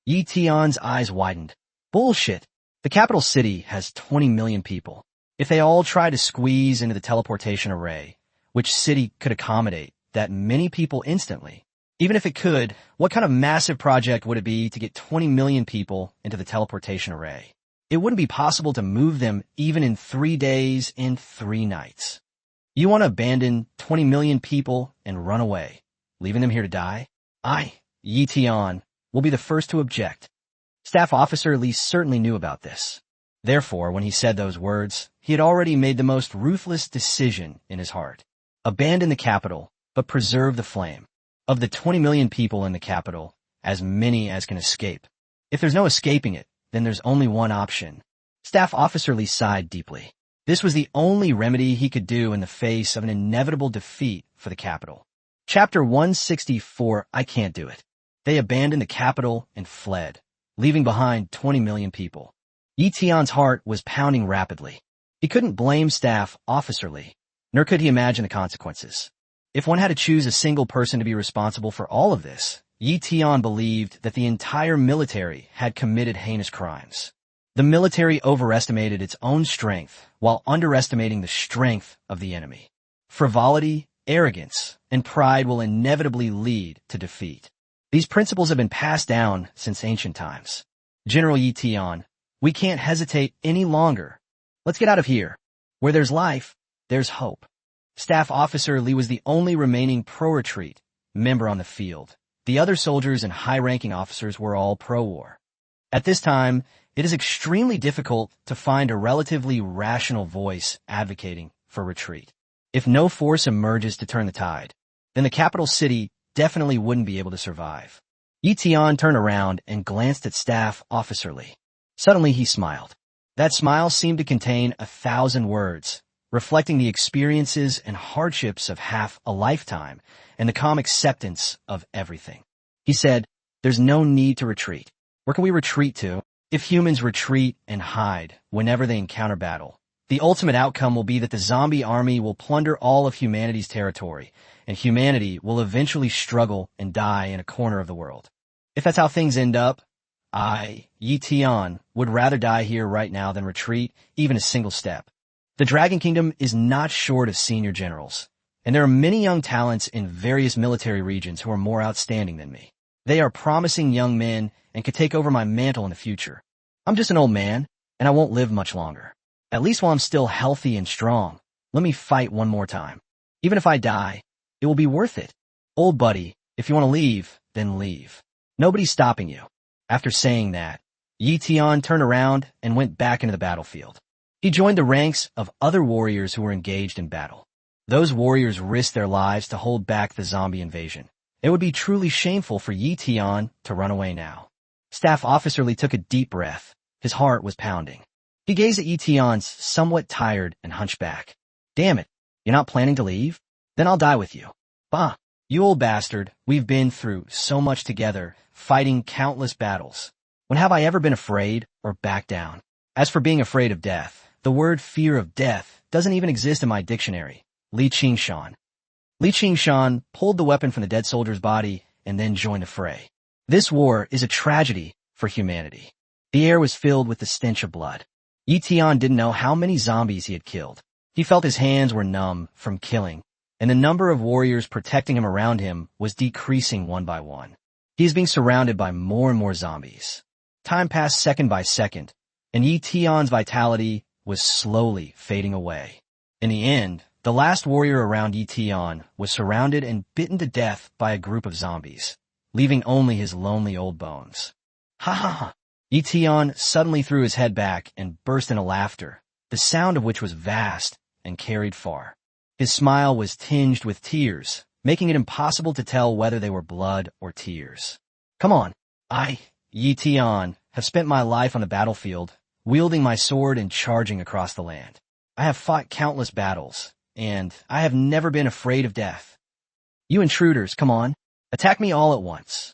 Yi Tian's eyes widened. Bullshit. The capital city has 20 million people. If they all try to squeeze into the teleportation array, which city could accommodate that many people instantly? Even if it could, what kind of massive project would it be to get 20 million people into the teleportation array? It wouldn't be possible to move them even in 3 days and 3 nights. You want to abandon 20 million people and run away, leaving them here to die? I, Yi Tian, will be the first to object. Staff Officer Li certainly knew about this. Therefore, when he said those words, he had already made the most ruthless decision in his heart. Abandon the capital, but preserve the flame. Of the 20 million people in the capital, as many as can escape. If there's no escaping it, then there's only one option. Staff Officer Lee sighed deeply. This was the only remedy he could do in the face of an inevitable defeat for the capital. Chapter 164, I can't do it. They abandoned the capital and fled, leaving behind 20 million people. Yi Tian's heart was pounding rapidly. He couldn't blame Staff Officer Lee, nor could he imagine the consequences. If one had to choose a single person to be responsible for all of this, Yi Tian believed that the entire military had committed heinous crimes. The military overestimated its own strength while underestimating the strength of the enemy. Frivolity, arrogance, and pride will inevitably lead to defeat. These principles have been passed down since ancient times. General Yi Tian, we can't hesitate any longer. Let's get out of here. Where there's life, there's hope. Staff Officer Lee was the only remaining pro-retreat member on the field. The other soldiers and high-ranking officers were all pro-war. At this time, it is extremely difficult to find a relatively rational voice advocating for retreat. If no force emerges to turn the tide, then the capital city definitely wouldn't be able to survive. Yi Tian turned around and glanced at Staff Officer Lee. Suddenly he smiled. That smile seemed to contain 1,000 words, reflecting the experiences and hardships of half a lifetime and the calm acceptance of everything. He said, there's no need to retreat. Where can we retreat to? If humans retreat and hide whenever they encounter battle, the ultimate outcome will be that the zombie army will plunder all of humanity's territory, and humanity will eventually struggle and die in a corner of the world. If that's how things end up, I, Yi Tian, would rather die here right now than retreat even a single step. The Dragon Kingdom is not short of senior generals, and there are many young talents in various military regions who are more outstanding than me. They are promising young men and could take over my mantle in the future. I'm just an old man, and I won't live much longer. At least while I'm still healthy and strong, let me fight one more time. Even if I die, it will be worth it. Old buddy, if you want to leave, then leave. Nobody's stopping you. After saying that, Yi Tian turned around and went back into the battlefield. He joined the ranks of other warriors who were engaged in battle. Those warriors risked their lives to hold back the zombie invasion. It would be truly shameful for Yi Tian to run away now. Staff Officer Lee took a deep breath. His heart was pounding. He gazed at Yi Tian's somewhat tired and hunchback. Damn it, you're not planning to leave? Then I'll die with you. Bah, you old bastard, we've been through so much together, fighting countless battles. When have I ever been afraid or backed down? As for being afraid of death, the word fear of death doesn't even exist in my dictionary. Li Qingshan. Li Qingshan pulled the weapon from the dead soldier's body and then joined the fray. This war is a tragedy for humanity. The air was filled with the stench of blood. Yi Tian didn't know how many zombies he had killed. He felt his hands were numb from killing, and the number of warriors protecting him around him was decreasing one by one. He is being surrounded by more and more zombies. Time passed second by second, and Yi Tian's vitality was slowly fading away. In the end, the last warrior around Yi Tian was surrounded and bitten to death by a group of zombies, leaving only his lonely old bones. Ha ha ha! Yi Tian suddenly threw his head back and burst into laughter, the sound of which was vast and carried far. His smile was tinged with tears, making it impossible to tell whether they were blood or tears. Come on, I, Yi Tian, have spent my life on the battlefield, wielding my sword and charging across the land. I have fought countless battles, and I have never been afraid of death. You intruders, come on, attack me all at once.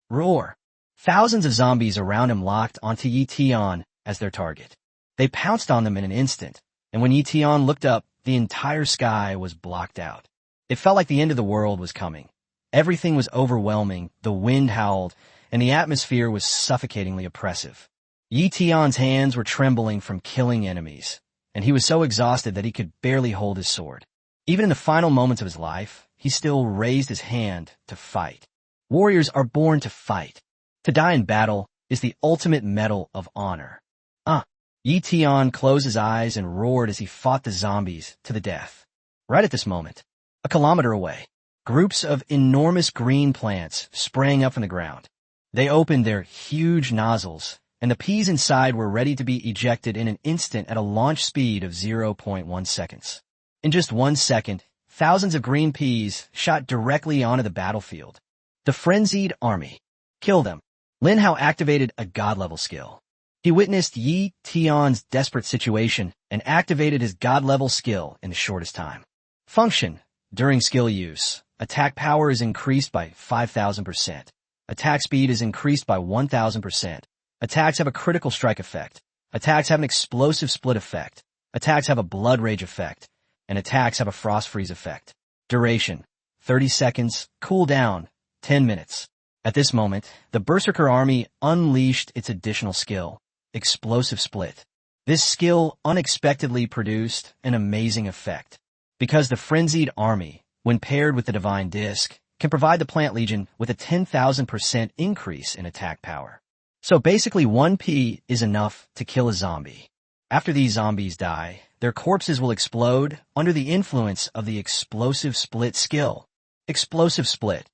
Roar! Thousands of zombies around him locked onto Yi Tian as their target. They pounced on them in an instant, and when Yi Tian looked up, the entire sky was blocked out. It felt like the end of the world was coming. Everything was overwhelming, the wind howled, and the atmosphere was suffocatingly oppressive. Yi Tian's hands were trembling from killing enemies, and he was so exhausted that he could barely hold his sword. Even in the final moments of his life, he still raised his hand to fight. Warriors are born to fight. To die in battle is the ultimate medal of honor. Yi Tian closed his eyes and roared as he fought the zombies to the death. Right at this moment, a kilometer away, groups of enormous green plants sprang up from the ground. They opened their huge nozzles, and the peas inside were ready to be ejected in an instant at a launch speed of 0.1 seconds. In just 1 second, thousands of green peas shot directly onto the battlefield. The frenzied army. Kill them. Lin Hao activated a god-level skill. He witnessed Yi Tian's desperate situation and activated his god-level skill in the shortest time. Function. During skill use, attack power is increased by 5,000%. Attack speed is increased by 1,000%. Attacks have a critical strike effect. Attacks have an explosive split effect. Attacks have a blood rage effect. And attacks have a frost freeze effect. Duration. 30 seconds. Cooldown. 10 minutes. At this moment, the Berserker army unleashed its additional skill, Explosive Split. This skill unexpectedly produced an amazing effect, because the Frenzied army, when paired with the Divine Disc, can provide the Plant Legion with a 10,000% increase in attack power. So basically 1p is enough to kill a zombie. After these zombies die, their corpses will explode under the influence of the Explosive Split skill. Explosive Split.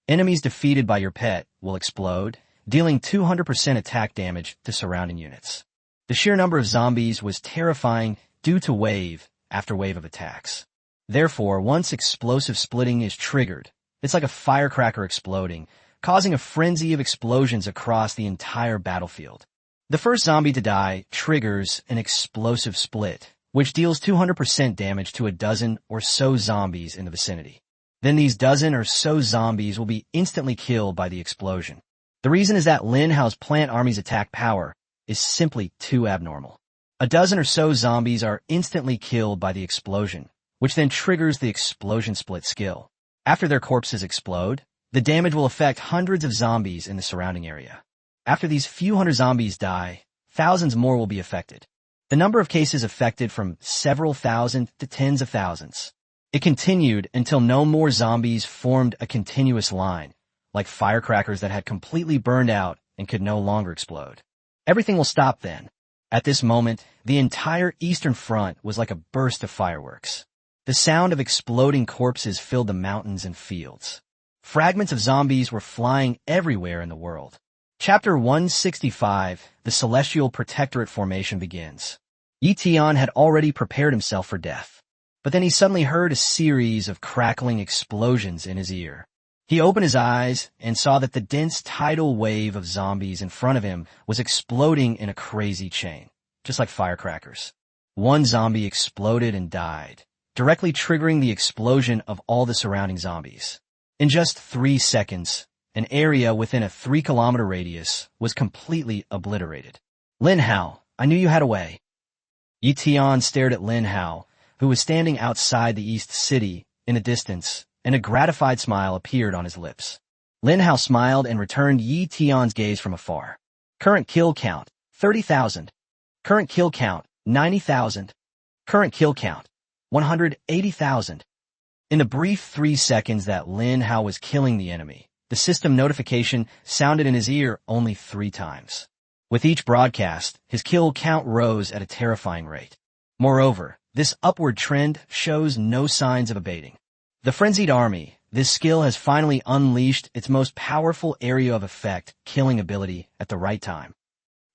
Enemies defeated by your pet will explode, dealing 200% attack damage to surrounding units. The sheer number of zombies was terrifying due to wave after wave of attacks. Therefore, once explosive splitting is triggered, it's like a firecracker exploding, causing a frenzy of explosions across the entire battlefield. The first zombie to die triggers an explosive split, which deals 200% damage to a dozen or so zombies in the vicinity. Then these dozen or so zombies will be instantly killed by the explosion. The reason is that Lin Hao's plant army's attack power is simply too abnormal. A dozen or so zombies are instantly killed by the explosion, which then triggers the explosion split skill. After their corpses explode, the damage will affect hundreds of zombies in the surrounding area. After these few hundred zombies die, thousands more will be affected. The number of cases affected from several thousand to tens of thousands. It continued until no more zombies formed a continuous line, like firecrackers that had completely burned out and could no longer explode. Everything will stop then. At this moment, the entire Eastern Front was like a burst of fireworks. The sound of exploding corpses filled the mountains and fields. Fragments of zombies were flying everywhere in the world. Chapter 165, The Celestial Protectorate Formation begins. Yi Tian had already prepared himself for death. But then he suddenly heard a series of crackling explosions in his ear. He opened his eyes and saw that the dense tidal wave of zombies in front of him was exploding in a crazy chain, just like firecrackers. One zombie exploded and died, directly triggering the explosion of all the surrounding zombies. In just 3 seconds, an area within a 3-kilometer radius was completely obliterated. Lin Hao, I knew you had a way. Yi Tian stared at Lin Hao, who was standing outside the East City in the distance, and a gratified smile appeared on his lips. Lin Hao smiled and returned Yi Tian's gaze from afar. Current kill count, 30,000. Current kill count, 90,000. Current kill count, 180,000. In the brief 3 seconds that Lin Hao was killing the enemy, the system notification sounded in his ear only 3 times. With each broadcast, his kill count rose at a terrifying rate. Moreover, this upward trend shows no signs of abating. The Frenzied Army, this skill has finally unleashed its most powerful area of effect, killing ability, at the right time.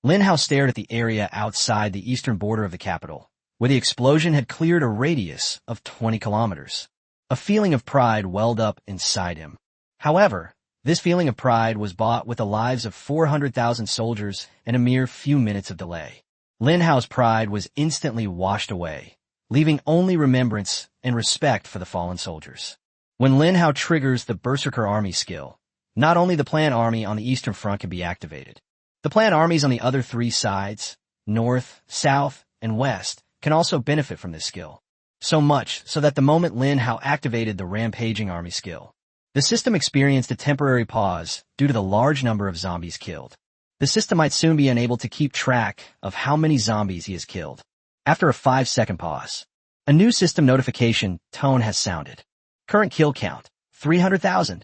Lin Hao stared at the area outside the eastern border of the capital, where the explosion had cleared a radius of 20 kilometers. A feeling of pride welled up inside him. However, this feeling of pride was bought with the lives of 400,000 soldiers and a mere few minutes of delay. Lin Hao's pride was instantly washed away, leaving only remembrance and respect for the fallen soldiers. When Lin Hao triggers the Berserker Army skill, not only the plant army on the eastern front can be activated. The plant armies on the other 3 sides, north, south, and west, can also benefit from this skill. So much so that the moment Lin Hao activated the Rampaging Army skill, the system experienced a temporary pause due to the large number of zombies killed. The system might soon be unable to keep track of how many zombies he has killed. After a 5-second pause, a new system notification tone has sounded. Current kill count, 300,000.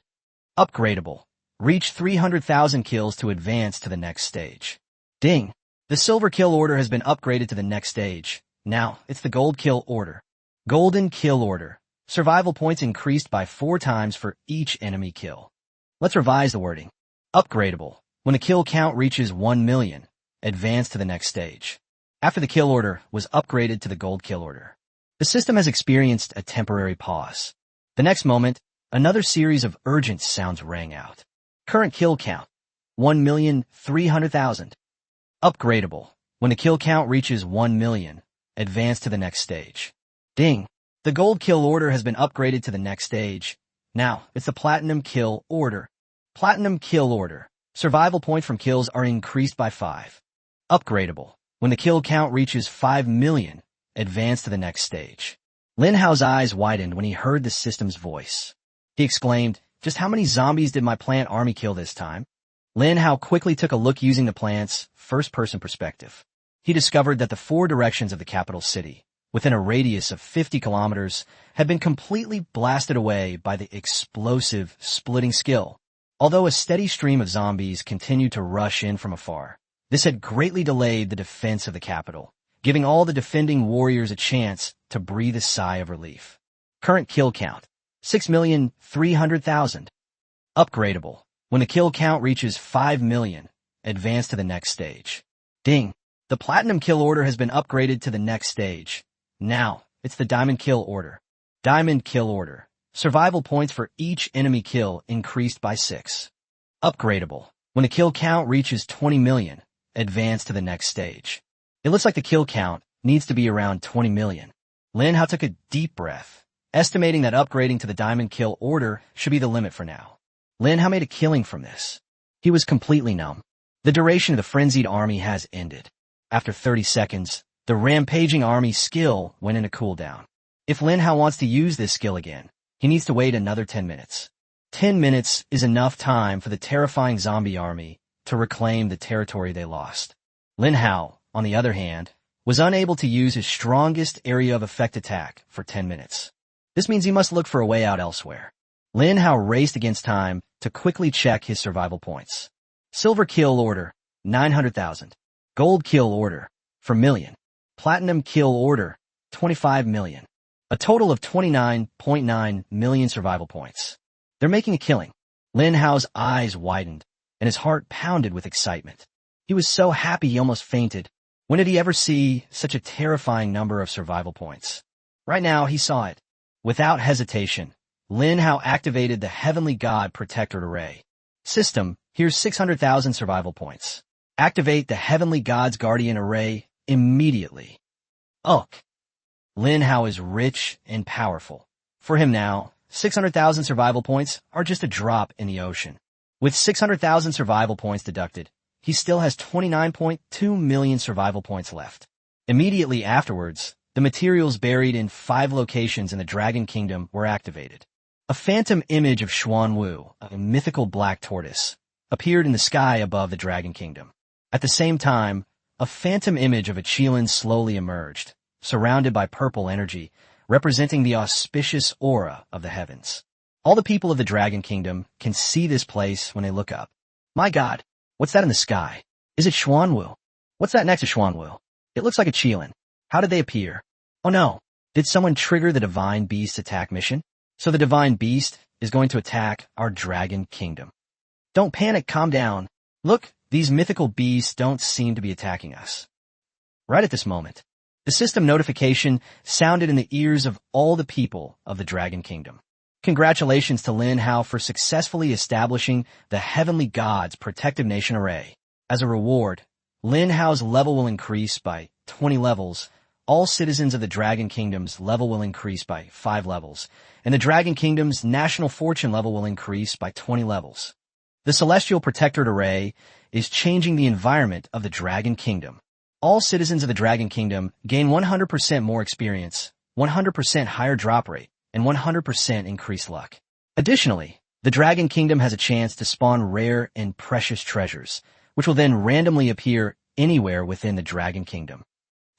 Upgradable. Reach 300,000 kills to advance to the next stage. Ding. The silver kill order has been upgraded to the next stage. Now, it's the gold kill order. Golden kill order. Survival points increased by 4 times for each enemy kill. Let's revise the wording. Upgradable. When the kill count reaches 1 million, advance to the next stage. After the kill order was upgraded to the gold kill order, the system has experienced a temporary pause. The next moment, another series of urgent sounds rang out. Current kill count, 1,300,000. Upgradable. When the kill count reaches 1 million, advance to the next stage. Ding! The gold kill order has been upgraded to the next stage. Now, it's the platinum kill order. Platinum kill order. Survival points from kills are increased by 5. Upgradable. When the kill count reaches 5 million, advance to the next stage. Lin Hao's eyes widened when he heard the system's voice. He exclaimed, "Just how many zombies did my plant army kill this time?" Lin Hao quickly took a look using the plant's first-person perspective. He discovered that the 4 directions of the capital city, within a radius of 50 kilometers, had been completely blasted away by the explosive splitting skill. Although a steady stream of zombies continued to rush in from afar, this had greatly delayed the defense of the capital, giving all the defending warriors a chance to breathe a sigh of relief. Current kill count, 6,300,000. Upgradable. When the kill count reaches 5 million, advance to the next stage. Ding! The platinum kill order has been upgraded to the next stage. Now, it's the diamond kill order. Diamond kill order. Survival points for each enemy kill increased by 6. Upgradable. When the kill count reaches 20 million, advance to the next stage. It looks like the kill count needs to be around 20 million. Lin Hao took a deep breath, estimating that upgrading to the diamond kill order should be the limit for now. Lin Hao made a killing from this. He was completely numb. The duration of the frenzied army has ended. After 30 seconds, the rampaging army skill went into cooldown. If Lin Hao wants to use this skill again, he needs to wait another 10 minutes. 10 minutes is enough time for the terrifying zombie army to reclaim the territory they lost. Lin Hao, on the other hand, was unable to use his strongest area of effect attack for 10 minutes. This means he must look for a way out elsewhere. Lin Hao raced against time to quickly check his survival points. Silver kill order, 900,000. Gold kill order, 4 million. Platinum kill order, 25 million. A total of 29.9 million survival points. They're making a killing. Lin Hao's eyes widened, and his heart pounded with excitement. He was so happy he almost fainted. When did he ever see such a terrifying number of survival points? Right now, he saw it. Without hesitation, Lin Hao activated the Heavenly God Protector Array. System, here's 600,000 survival points. Activate the Heavenly God's Guardian Array immediately. Ugh. Lin Hao is rich and powerful. For him now, 600,000 survival points are just a drop in the ocean. With 600,000 survival points deducted, he still has 29.2 million survival points left. Immediately afterwards, the materials buried in 5 locations in the Dragon Kingdom were activated. A phantom image of Xuanwu, a mythical black tortoise, appeared in the sky above the Dragon Kingdom. At the same time, a phantom image of a Qilin slowly emerged, surrounded by purple energy, representing the auspicious aura of the heavens. All the people of the Dragon Kingdom can see this place when they look up. My God, what's that in the sky? Is it Xuanwu? What's that next to Xuanwu? It looks like a Qilin. How did they appear? Oh no, did someone trigger the Divine Beast attack mission? So the Divine Beast is going to attack our Dragon Kingdom. Don't panic, calm down. Look, these mythical beasts don't seem to be attacking us. Right at this moment, the system notification sounded in the ears of all the people of the Dragon Kingdom. Congratulations to Lin Hao for successfully establishing the Heavenly God's Protective Nation Array. As a reward, Lin Hao's level will increase by 20 levels. All citizens of the Dragon Kingdom's level will increase by 5 levels, and the Dragon Kingdom's national fortune level will increase by 20 levels. The Celestial Protectorate Array is changing the environment of the Dragon Kingdom. All citizens of the Dragon Kingdom gain 100% more experience, 100% higher drop rate, and 100% increased luck. Additionally, the Dragon Kingdom has a chance to spawn rare and precious treasures, which will then randomly appear anywhere within the Dragon Kingdom.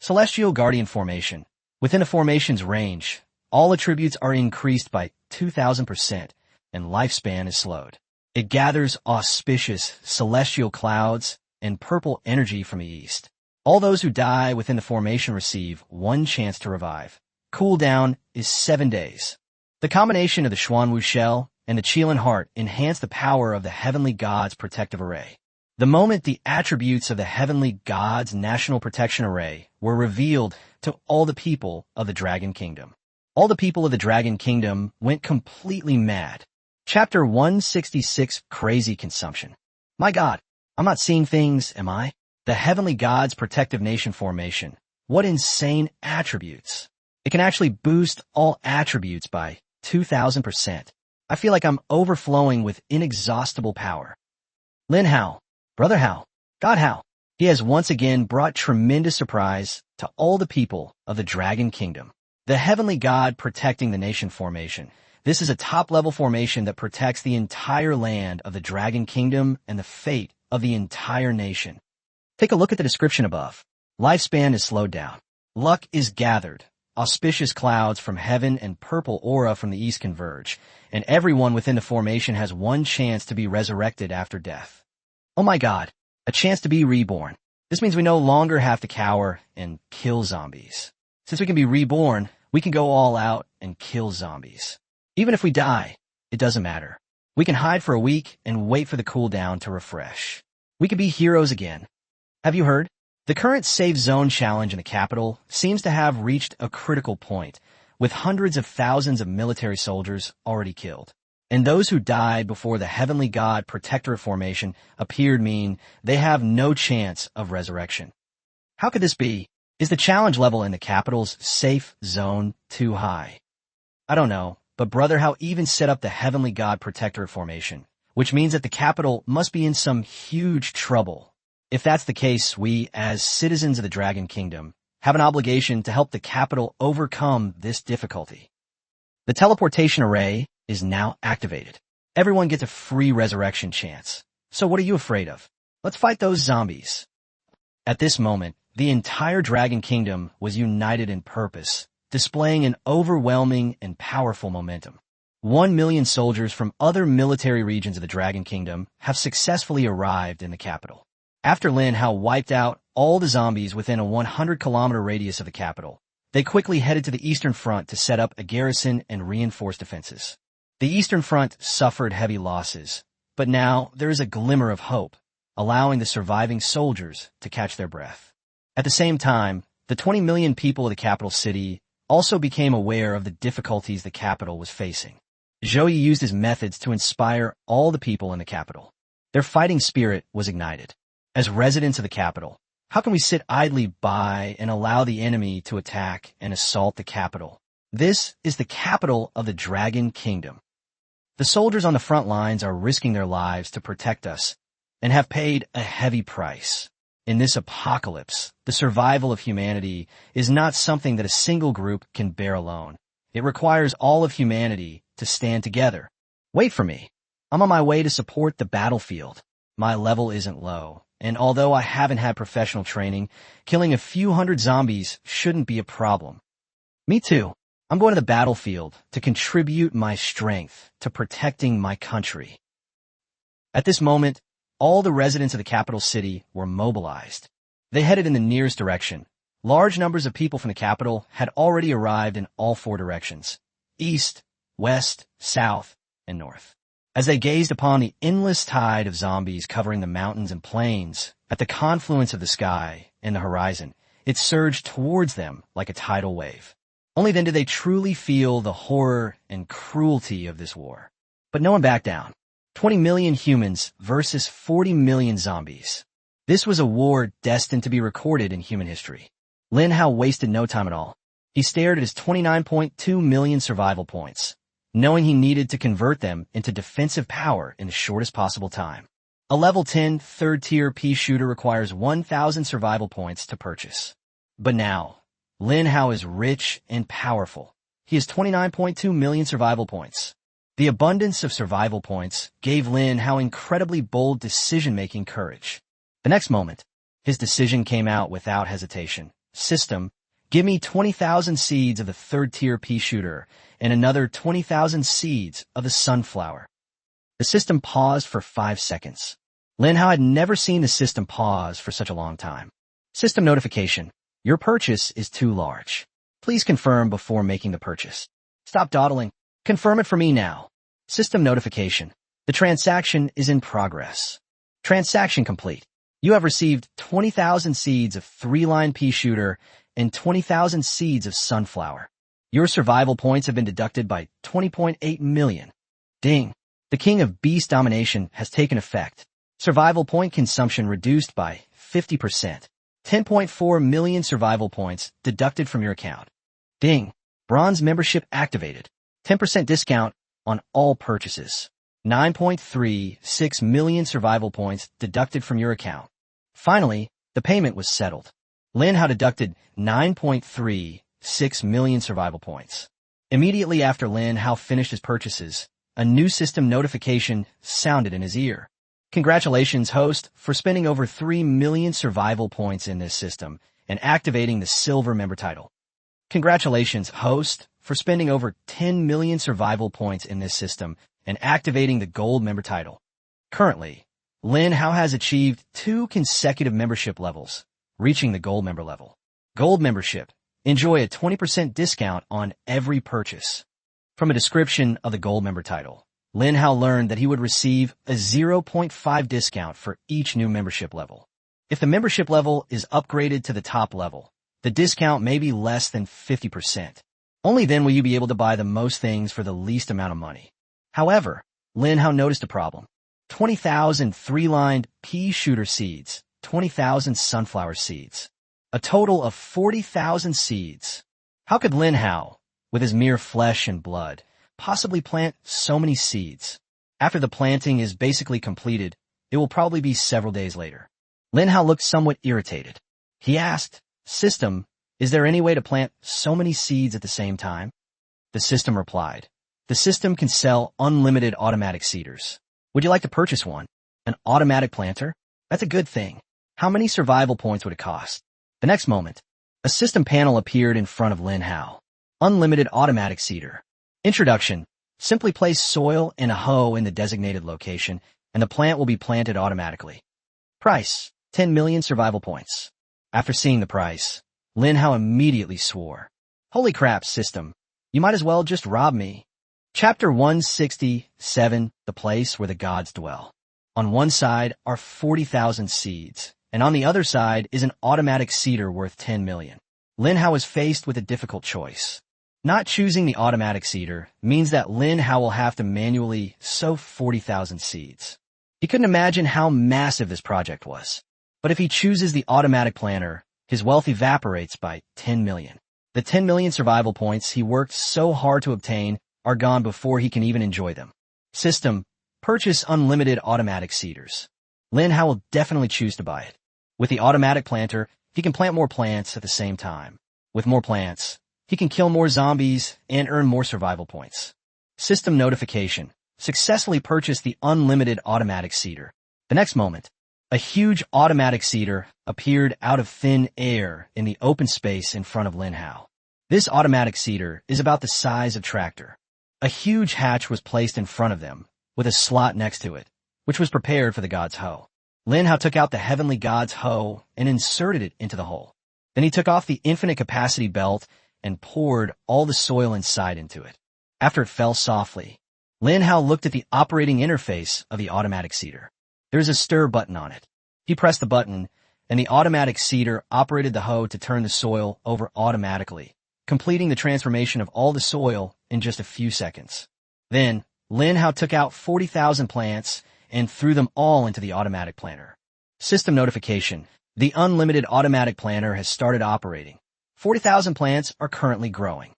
Celestial Guardian Formation. Within a formation's range, all attributes are increased by 2,000% and lifespan is slowed. It gathers auspicious celestial clouds and purple energy from the east. All those who die within the formation receive 1 chance to revive. Cooldown is 7 days. The combination of the Xuanwu Shell and the Qilin Heart enhance the power of the Heavenly God's Protective Array. The moment the attributes of the Heavenly God's National Protection Array were revealed to all the people of the Dragon Kingdom, all the people of the Dragon Kingdom went completely mad. Chapter 166, Crazy Consumption. My God, I'm not seeing things, am I? The Heavenly God's Protective Nation formation. What insane attributes. It can actually boost all attributes by 2,000%. I feel like I'm overflowing with inexhaustible power. Lin Hao, Brother Hao, God Hao. He has once again brought tremendous surprise to all the people of the Dragon Kingdom. The Heavenly God Protecting the Nation formation. This is a top-level formation that protects the entire land of the Dragon Kingdom and the fate of the entire nation. Take a look at the description above. Lifespan is slowed down. Luck is gathered. Auspicious clouds from heaven and purple aura from the east converge, and everyone within the formation has one chance to be resurrected after death. Oh my God, a chance to be reborn. This means we no longer have to cower and kill zombies. Since we can be reborn, we can go all out and kill zombies. Even if we die, it doesn't matter. We can hide for a week and wait for the cooldown to refresh. We can be heroes again. Have you heard? The current Safe Zone challenge in the capital seems to have reached a critical point, with hundreds of thousands of military soldiers already killed. And those who died before the Heavenly God Protectorate formation appeared mean they have no chance of resurrection. How could this be? Is the challenge level in the capital's Safe Zone too high? I don't know, but Brother Hao even set up the Heavenly God Protectorate formation, which means that the capital must be in some huge trouble. If that's the case, we, as citizens of the Dragon Kingdom, have an obligation to help the capital overcome this difficulty. The teleportation array is now activated. Everyone gets a free resurrection chance. So what are you afraid of? Let's fight those zombies. At this moment, the entire Dragon Kingdom was united in purpose, displaying an overwhelming and powerful momentum. 1 million soldiers from other military regions of the Dragon Kingdom have successfully arrived in the capital. After Lin Hao wiped out all the zombies within a 100-kilometer radius of the capital, they quickly headed to the Eastern Front to set up a garrison and reinforce defenses. The Eastern Front suffered heavy losses, but now there is a glimmer of hope, allowing the surviving soldiers to catch their breath. At the same time, the 20 million people of the capital city also became aware of the difficulties the capital was facing. Zhou Yi used his methods to inspire all the people in the capital. Their fighting spirit was ignited. As residents of the capital, how can we sit idly by and allow the enemy to attack and assault the capital? This is the capital of the Dragon Kingdom. The soldiers on the front lines are risking their lives to protect us and have paid a heavy price. In this apocalypse, the survival of humanity is not something that a single group can bear alone. It requires all of humanity to stand together. Wait for me. I'm on my way to support the battlefield. My level isn't low, and although I haven't had professional training, killing a few hundred zombies shouldn't be a problem. Me too. I'm going to the battlefield to contribute my strength to protecting my country. At this moment, all the residents of the capital city were mobilized. They headed in the nearest direction. Large numbers of people from the capital had already arrived in all 4 directions: east, west, south, and north. As they gazed upon the endless tide of zombies covering the mountains and plains, at the confluence of the sky and the horizon, it surged towards them like a tidal wave. Only then did they truly feel the horror and cruelty of this war. But no one backed down. 20 million humans versus 40 million zombies. This was a war destined to be recorded in human history. Lin Hao wasted no time at all. He stared at his 29.2 million survival points, knowing he needed to convert them into defensive power in the shortest possible time. A level 10 third-tier pea shooter requires 1,000 survival points to purchase. But now, Lin Hao is rich and powerful. He has 29.2 million survival points. The abundance of survival points gave Lin Hao incredibly bold decision-making courage. The next moment, his decision came out without hesitation. System, give me 20,000 seeds of the third-tier pea shooter and another 20,000 seeds of the sunflower. The system paused for 5 seconds. Lin Hao had never seen the system pause for such a long time. System notification. Your purchase is too large. Please confirm before making the purchase. Stop dawdling. Confirm it for me now. System notification. The transaction is in progress. Transaction complete. You have received 20,000 seeds of 3-line pea shooter and 20,000 seeds of sunflower. Your survival points have been deducted by 20.8 million. Ding. The King of Beast Domination has taken effect. Survival point consumption reduced by 50%. 10.4 million survival points deducted from your account. Ding. Bronze membership activated. 10% discount on all purchases. 9.36 million survival points deducted from your account. Finally, the payment was settled. Lin Hao deducted 9.36 million survival points. Immediately after Lin Hao finished his purchases, a new system notification sounded in his ear. Congratulations, host, for spending over 3 million survival points in this system and activating the silver member title. Congratulations, host, for spending over 10 million survival points in this system and activating the gold member title. Currently, Lin Hao has achieved 2 consecutive membership levels, reaching the gold member level. Gold membership. Enjoy a 20% discount on every purchase. From a description of the gold member title, Lin Hao learned that he would receive a 0.5 discount for each new membership level. If the membership level is upgraded to the top level, the discount may be less than 50%. Only then will you be able to buy the most things for the least amount of money. However, Lin Hao noticed a problem. 20,000 three-lined pea shooter seeds, 20,000 sunflower seeds. A total of 40,000 seeds. How could Lin Hao, with his mere flesh and blood, possibly plant so many seeds? After the planting is basically completed, it will probably be several days later. Lin Hao looked somewhat irritated. He asked, "System, is there any way to plant so many seeds at the same time?" The system replied, "The system can sell unlimited automatic seeders. Would you like to purchase one? An automatic planter? That's a good thing. How many survival points would it cost?" The next moment, a system panel appeared in front of Lin Hao. Unlimited automatic seeder. Introduction. Simply place soil and a hoe in the designated location, and the plant will be planted automatically. Price. 10 million survival points. After seeing the price, Lin Hao immediately swore, "Holy crap, system. You might as well just rob me." Chapter 167, The Place Where the Gods Dwell. On one side are 40,000 seeds, and on the other side is an automatic seeder worth 10 million. Lin Hao is faced with a difficult choice. Not choosing the automatic seeder means that Lin Hao will have to manually sow 40,000 seeds. He couldn't imagine how massive this project was. But if he chooses the automatic planter, his wealth evaporates by 10 million. The 10 million survival points he worked so hard to obtain are gone before he can even enjoy them. System. Purchase unlimited automatic seeders. Lin Hao will definitely choose to buy it. With the automatic planter, he can plant more plants at the same time. With more plants, he can kill more zombies and earn more survival points. System notification. Successfully purchased the unlimited automatic seeder. The next moment, a huge automatic seeder appeared out of thin air in the open space in front of Lin Hao. This automatic seeder is about the size of tractor. A huge hatch was placed in front of them, with a slot next to it, which was prepared for the god's hoe. Lin Hao took out the heavenly god's hoe and inserted it into the hole. Then he took off the infinite capacity belt and poured all the soil inside into it. After it fell softly, Lin Hao looked at the operating interface of the automatic seeder. There is a stir button on it. He pressed the button, and the automatic seeder operated the hoe to turn the soil over automatically, completing the transformation of all the soil in just a few seconds. Then, Lin Hao took out 40,000 plants and threw them all into the automatic planter. System notification. The unlimited automatic planter has started operating. 40,000 plants are currently growing.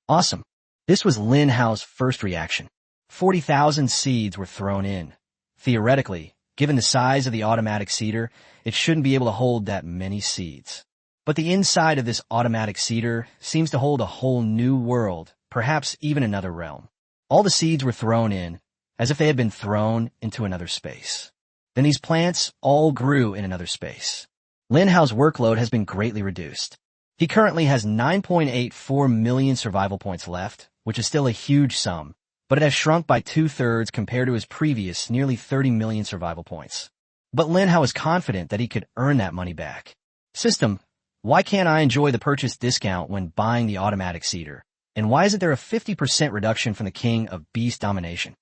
Awesome. This was Lin Hao's first reaction. 40,000 seeds were thrown in. Theoretically, given the size of the automatic seeder, it shouldn't be able to hold that many seeds. But the inside of this automatic seeder seems to hold a whole new world, perhaps even another realm. All the seeds were thrown in, as if they had been thrown into another space. Then these plants all grew in another space. Lin Hao's workload has been greatly reduced. He currently has 9.84 million survival points left, which is still a huge sum, but it has shrunk by 2/3 compared to his previous nearly 30 million survival points. But Lin Hao is confident that he could earn that money back. System. Why can't I enjoy the purchase discount when buying the automatic seeder? And why isn't there a 50% reduction from the king of beast domination?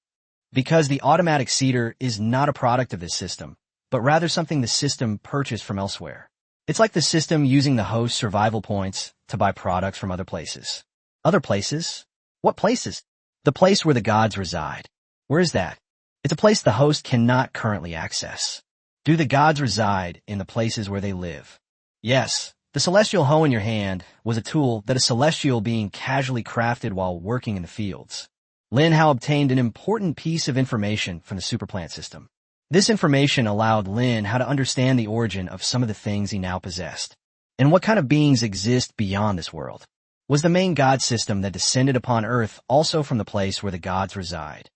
Because the automatic seeder is not a product of this system, but rather something the system purchased from elsewhere. It's like the system using the host's survival points to buy products from other places. Other places? What places? The place where the gods reside. Where is that? It's a place the host cannot currently access. Do the gods reside in the places where they live? Yes, the celestial hoe in your hand was a tool that a celestial being casually crafted while working in the fields. Lin Hao obtained an important piece of information from the superplant system. This information allowed Lin Hao to understand the origin of some of the things he now possessed, and what kind of beings exist beyond this world. Was the main god system that descended upon Earth also from the place where the gods reside?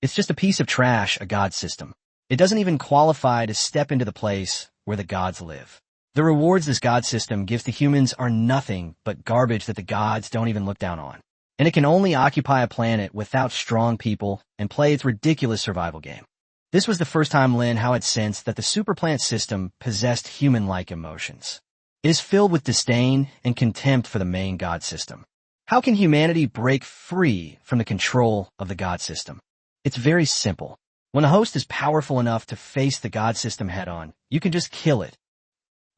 It's just a piece of trash, a god system. It doesn't even qualify to step into the place where the gods live. The rewards this god system gives to humans are nothing but garbage that the gods don't even look down on. And it can only occupy a planet without strong people and play its ridiculous survival game. This was the first time Lin Hao had sensed that the superplant system possessed human-like emotions. It is filled with disdain and contempt for the main god system. How can humanity break free from the control of the god system? It's very simple. When the host is powerful enough to face the god system head-on, you can just kill it.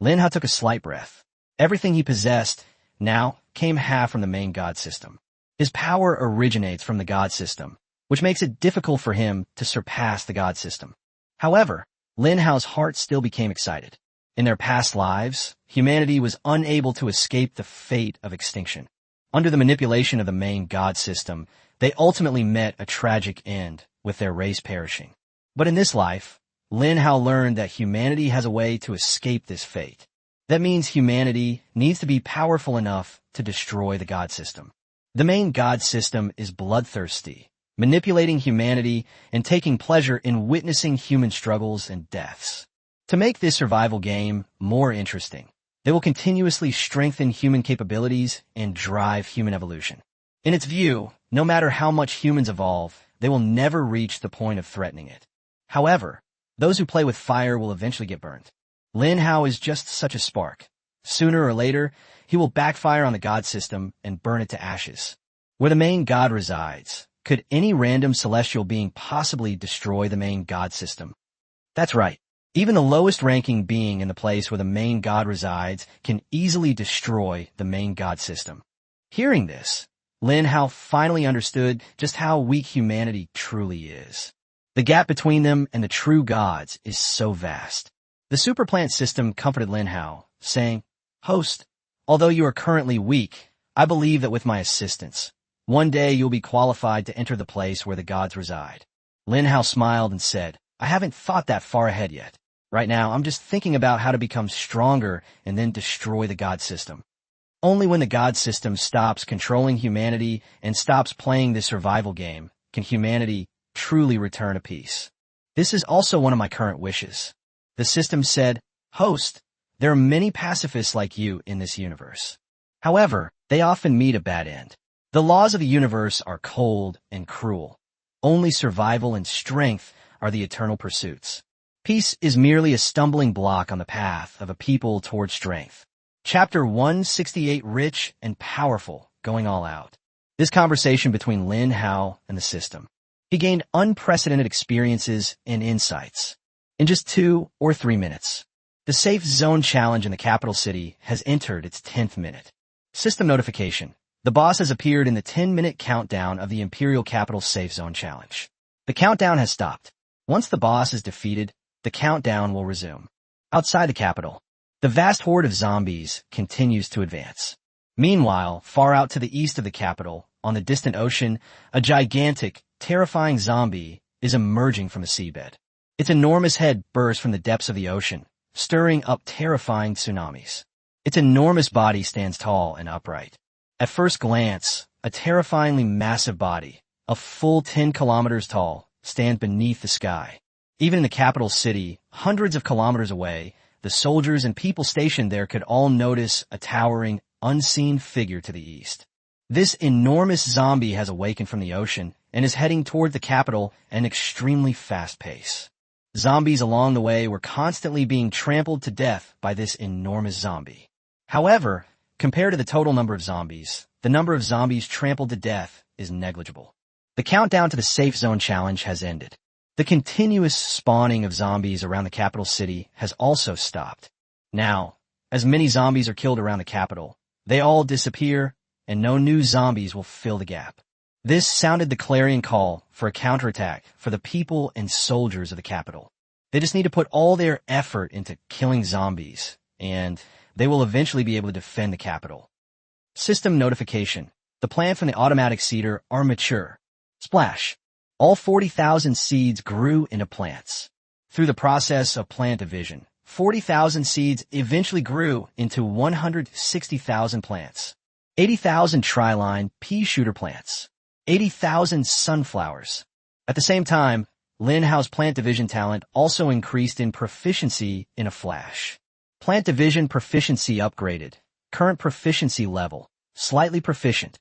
Lin Hao took a slight breath. Everything he possessed now came half from the main god system. His power originates from the god system, which makes it difficult for him to surpass the god system. However, Lin Hao's heart still became excited. In their past lives, humanity was unable to escape the fate of extinction. Under the manipulation of the main god system, they ultimately met a tragic end, with their race perishing. But in this life, Lin Hao learned that humanity has a way to escape this fate. That means humanity needs to be powerful enough to destroy the god system. The main god system is bloodthirsty, manipulating humanity and taking pleasure in witnessing human struggles and deaths. To make this survival game more interesting, they will continuously strengthen human capabilities and drive human evolution. In its view, no matter how much humans evolve, they will never reach the point of threatening it. However, those who play with fire will eventually get burned. Lin Hao is just such a spark. Sooner or later, he will backfire on the god system and burn it to ashes. Where the main god resides, could any random celestial being possibly destroy the main god system? That's right. Even the lowest ranking being in the place where the main god resides can easily destroy the main god system. Hearing this, Lin Hao finally understood just how weak humanity truly is. The gap between them and the true gods is so vast. The superplant system comforted Lin Hao, saying, "Host, although you are currently weak, I believe that with my assistance, one day you'll be qualified to enter the place where the gods reside." Lin Hao smiled and said, "I haven't thought that far ahead yet. Right now, I'm just thinking about how to become stronger and then destroy the god system. Only when the god system stops controlling humanity and stops playing this survival game can humanity truly return to peace. This is also one of my current wishes." The system said, "Host, there are many pacifists like you in this universe. However, they often meet a bad end. The laws of the universe are cold and cruel. Only survival and strength are the eternal pursuits. Peace is merely a stumbling block on the path of a people toward strength." Chapter 168, Rich and Powerful, Going All Out. This conversation between Lin Hao and the system. He gained unprecedented experiences and insights. In just 2 or 3 minutes, the Safe Zone Challenge in the capital city has entered its 10th minute. System notification. The boss has appeared in the 10-minute countdown of the Imperial Capital Safe Zone Challenge. The countdown has stopped. Once the boss is defeated, the countdown will resume. Outside the capital, the vast horde of zombies continues to advance. Meanwhile, far out to the east of the capital, on the distant ocean, a gigantic, terrifying zombie is emerging from the seabed. Its enormous head bursts from the depths of the ocean, stirring up terrifying tsunamis. Its enormous body stands tall and upright. At first glance, a terrifyingly massive body, a full 10 kilometers tall, stands beneath the sky. Even in the capital city, hundreds of kilometers away, the soldiers and people stationed there could all notice a towering, unseen figure to the east. This enormous zombie has awakened from the ocean and is heading toward the capital at an extremely fast pace. Zombies along the way were constantly being trampled to death by this enormous zombie. However, compared to the total number of zombies, the number of zombies trampled to death is negligible. The countdown to the Safe Zone Challenge has ended. The continuous spawning of zombies around the capital city has also stopped. Now, as many zombies are killed around the capital, they all disappear, and no new zombies will fill the gap. This sounded the clarion call for a counterattack for the people and soldiers of the capital. They just need to put all their effort into killing zombies, and they will eventually be able to defend the capital. System notification. The plants from the automatic seeder are mature. Splash. All 40,000 seeds grew into plants. Through the process of plant division, 40,000 seeds eventually grew into 160,000 plants. 80,000 tri-line pea shooter plants. 80,000 sunflowers. At the same time, Lin Hao's plant division talent also increased in proficiency in a flash. Plant division proficiency upgraded. Current proficiency level, slightly proficient.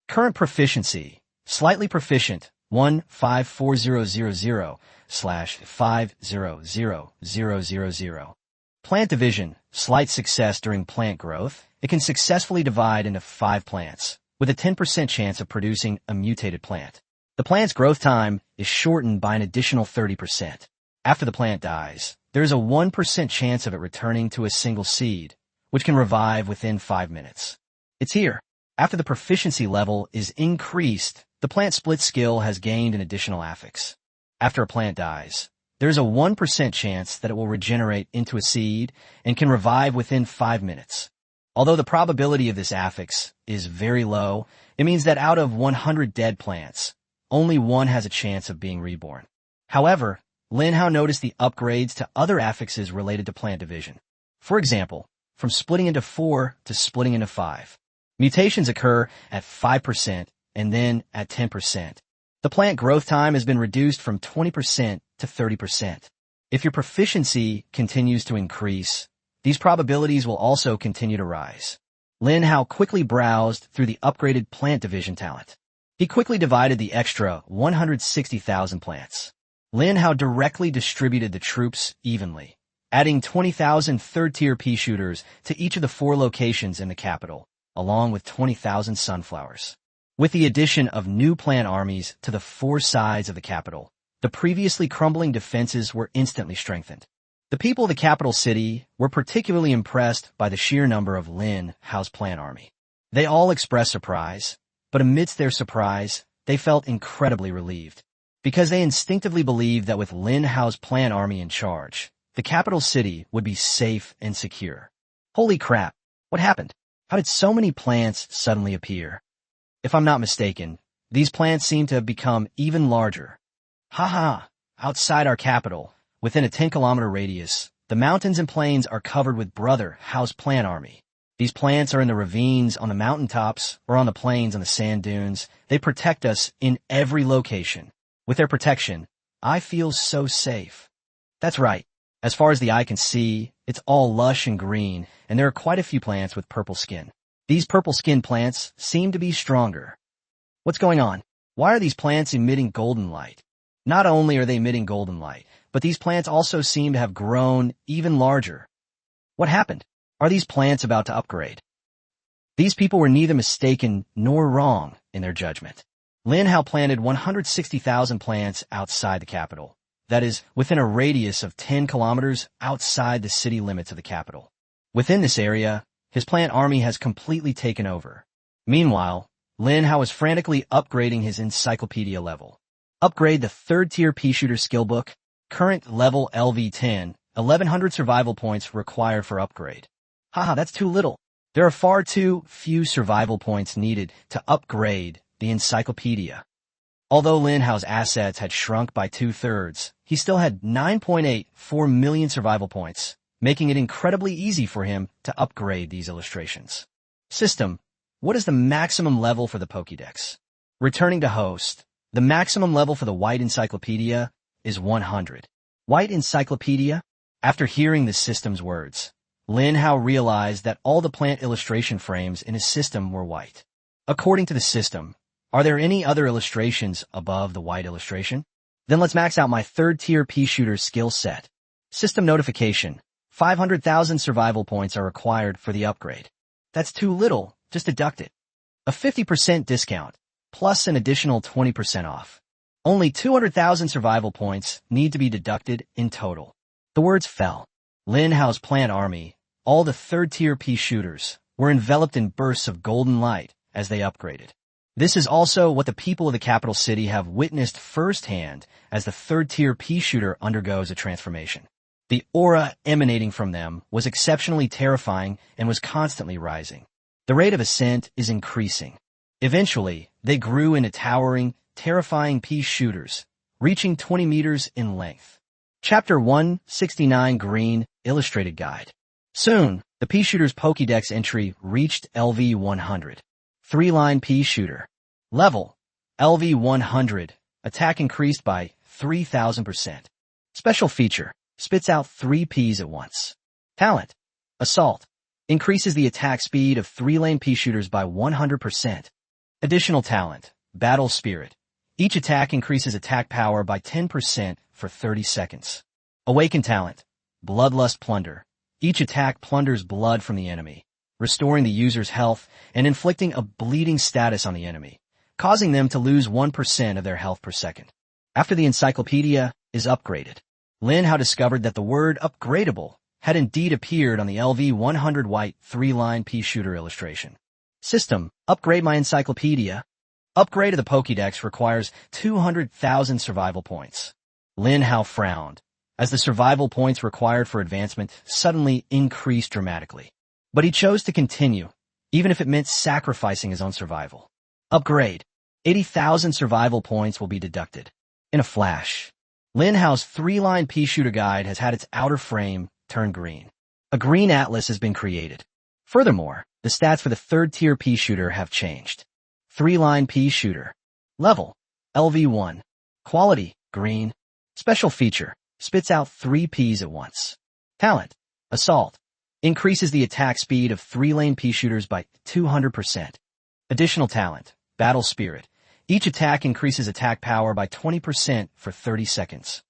Current proficiency, slightly proficient, 15400/500000. Plant division, slight success during plant growth. It can successfully divide into 5 plants, with a 10% chance of producing a mutated plant. The plant's growth time is shortened by an additional 30%. After the plant dies, there is a 1% chance of it returning to a single seed, which can revive within 5 minutes. It's here. After the proficiency level is increased, the plant split skill has gained an additional affix. After a plant dies, there is a 1% chance that it will regenerate into a seed and can revive within 5 minutes. Although the probability of this affix is very low, it means that out of 100 dead plants, only one has a chance of being reborn. However, Lin Hao noticed the upgrades to other affixes related to plant division. For example, from splitting into 4 to splitting into 5. Mutations occur at 5% and then at 10%. The plant growth time has been reduced from 20% to 30%. If your proficiency continues to increase, these probabilities will also continue to rise. Lin Hao quickly browsed through the upgraded plant division talent. He quickly divided the extra 160,000 plants. Lin Hao directly distributed the troops evenly, adding 20,000 third-tier pea shooters to each of the 4 locations in the capital, along with 20,000 sunflowers. With the addition of new plant armies to the 4 sides of the capital, the previously crumbling defenses were instantly strengthened. The people of the capital city were particularly impressed by the sheer number of Lin Hao's plant army. They all expressed surprise, but amidst their surprise, they felt incredibly relieved, because they instinctively believed that with Lin Hao's plant army in charge, the capital city would be safe and secure. Holy crap, what happened? How did so many plants suddenly appear? If I'm not mistaken, these plants seem to have become even larger. Haha, outside our capital, within a 10-kilometer radius, the mountains and plains are covered with Brother Hao's plant army. These plants are in the ravines on the mountaintops or on the plains on the sand dunes. They protect us in every location. With their protection, I feel so safe. That's right. As far as the eye can see, it's all lush and green, and there are quite a few plants with purple skin. These purple skin plants seem to be stronger. What's going on? Why are these plants emitting golden light? Not only are they emitting golden light, but these plants also seem to have grown even larger. What happened? Are these plants about to upgrade? These people were neither mistaken nor wrong in their judgment. Lin Hao planted 160,000 plants outside the capital. That is, within a radius of 10 kilometers outside the city limits of the capital. Within this area, his plant army has completely taken over. Meanwhile, Lin Hao is frantically upgrading his encyclopedia level. Upgrade the 3rd-tier pea shooter skill book. Current level LV10, 1100 survival points required for upgrade. Haha, that's too little. There are far too few survival points needed to upgrade the encyclopedia. Although Lin Hao's assets had shrunk by 2/3, he still had 9.84 million survival points, making it incredibly easy for him to upgrade these illustrations. System. What is the maximum level for the Pokédex? Returning to host. The maximum level for the White Encyclopedia is 100. White Encyclopedia? After hearing the system's words, Lin Hao realized that all the plant illustration frames in his system were white. According to the system, are there any other illustrations above the white illustration? Then let's max out my 3rd-tier pea shooter skill set. System notification. 500,000 survival points are required for the upgrade. That's too little, just deduct it. A 50% discount, plus an additional 20% off. Only 200,000 survival points need to be deducted in total. The words fell. Lin Hao's plant army, all the 3rd-tier pea shooters, were enveloped in bursts of golden light as they upgraded. This is also what the people of the capital city have witnessed firsthand as the third-tier pea shooter undergoes a transformation. The aura emanating from them was exceptionally terrifying and was constantly rising. The rate of ascent is increasing. Eventually, they grew into towering, terrifying pea shooters, reaching 20 meters in length. Chapter 169 Green Illustrated Guide. Soon, the pea shooter's Pokédex entry reached LV 100. 3-line pea shooter. Level: LV 100. Attack increased by 3,000%. Special feature: spits out 3 peas at once. Talent: Assault. Increases the attack speed of 3-lane pea shooters by 100%. Additional talent: Battle Spirit. Each attack increases attack power by 10% for 30 seconds. Awakened talent: Bloodlust Plunder. Each attack plunders blood from the enemy, restoring the user's health and inflicting a bleeding status on the enemy, causing them to lose 1% of their health per second. After the encyclopedia is upgraded, Lin Hao discovered that the word upgradable had indeed appeared on the LV 100 white 3-line pea shooter illustration. System: Upgrade my encyclopedia. Upgrade of the Pokédex requires 200,000 survival points. Lin Hao frowned, as the survival points required for advancement suddenly increased dramatically. But he chose to continue, even if it meant sacrificing his own survival. Upgrade. 80,000 survival points will be deducted. In a flash, Lin Hao's 3-line pea shooter guide has had its outer frame turn green. A green atlas has been created. Furthermore, the stats for the third-tier pea shooter have changed. 3-line pea shooter. Level: LV1. Quality: green. Special feature: spits out 3 peas at once. Talent: Assault. Increases the attack speed of 3-lane pea shooters by 200%. Additional talent: Battle Spirit. Each attack increases attack power by 20% for 30 seconds.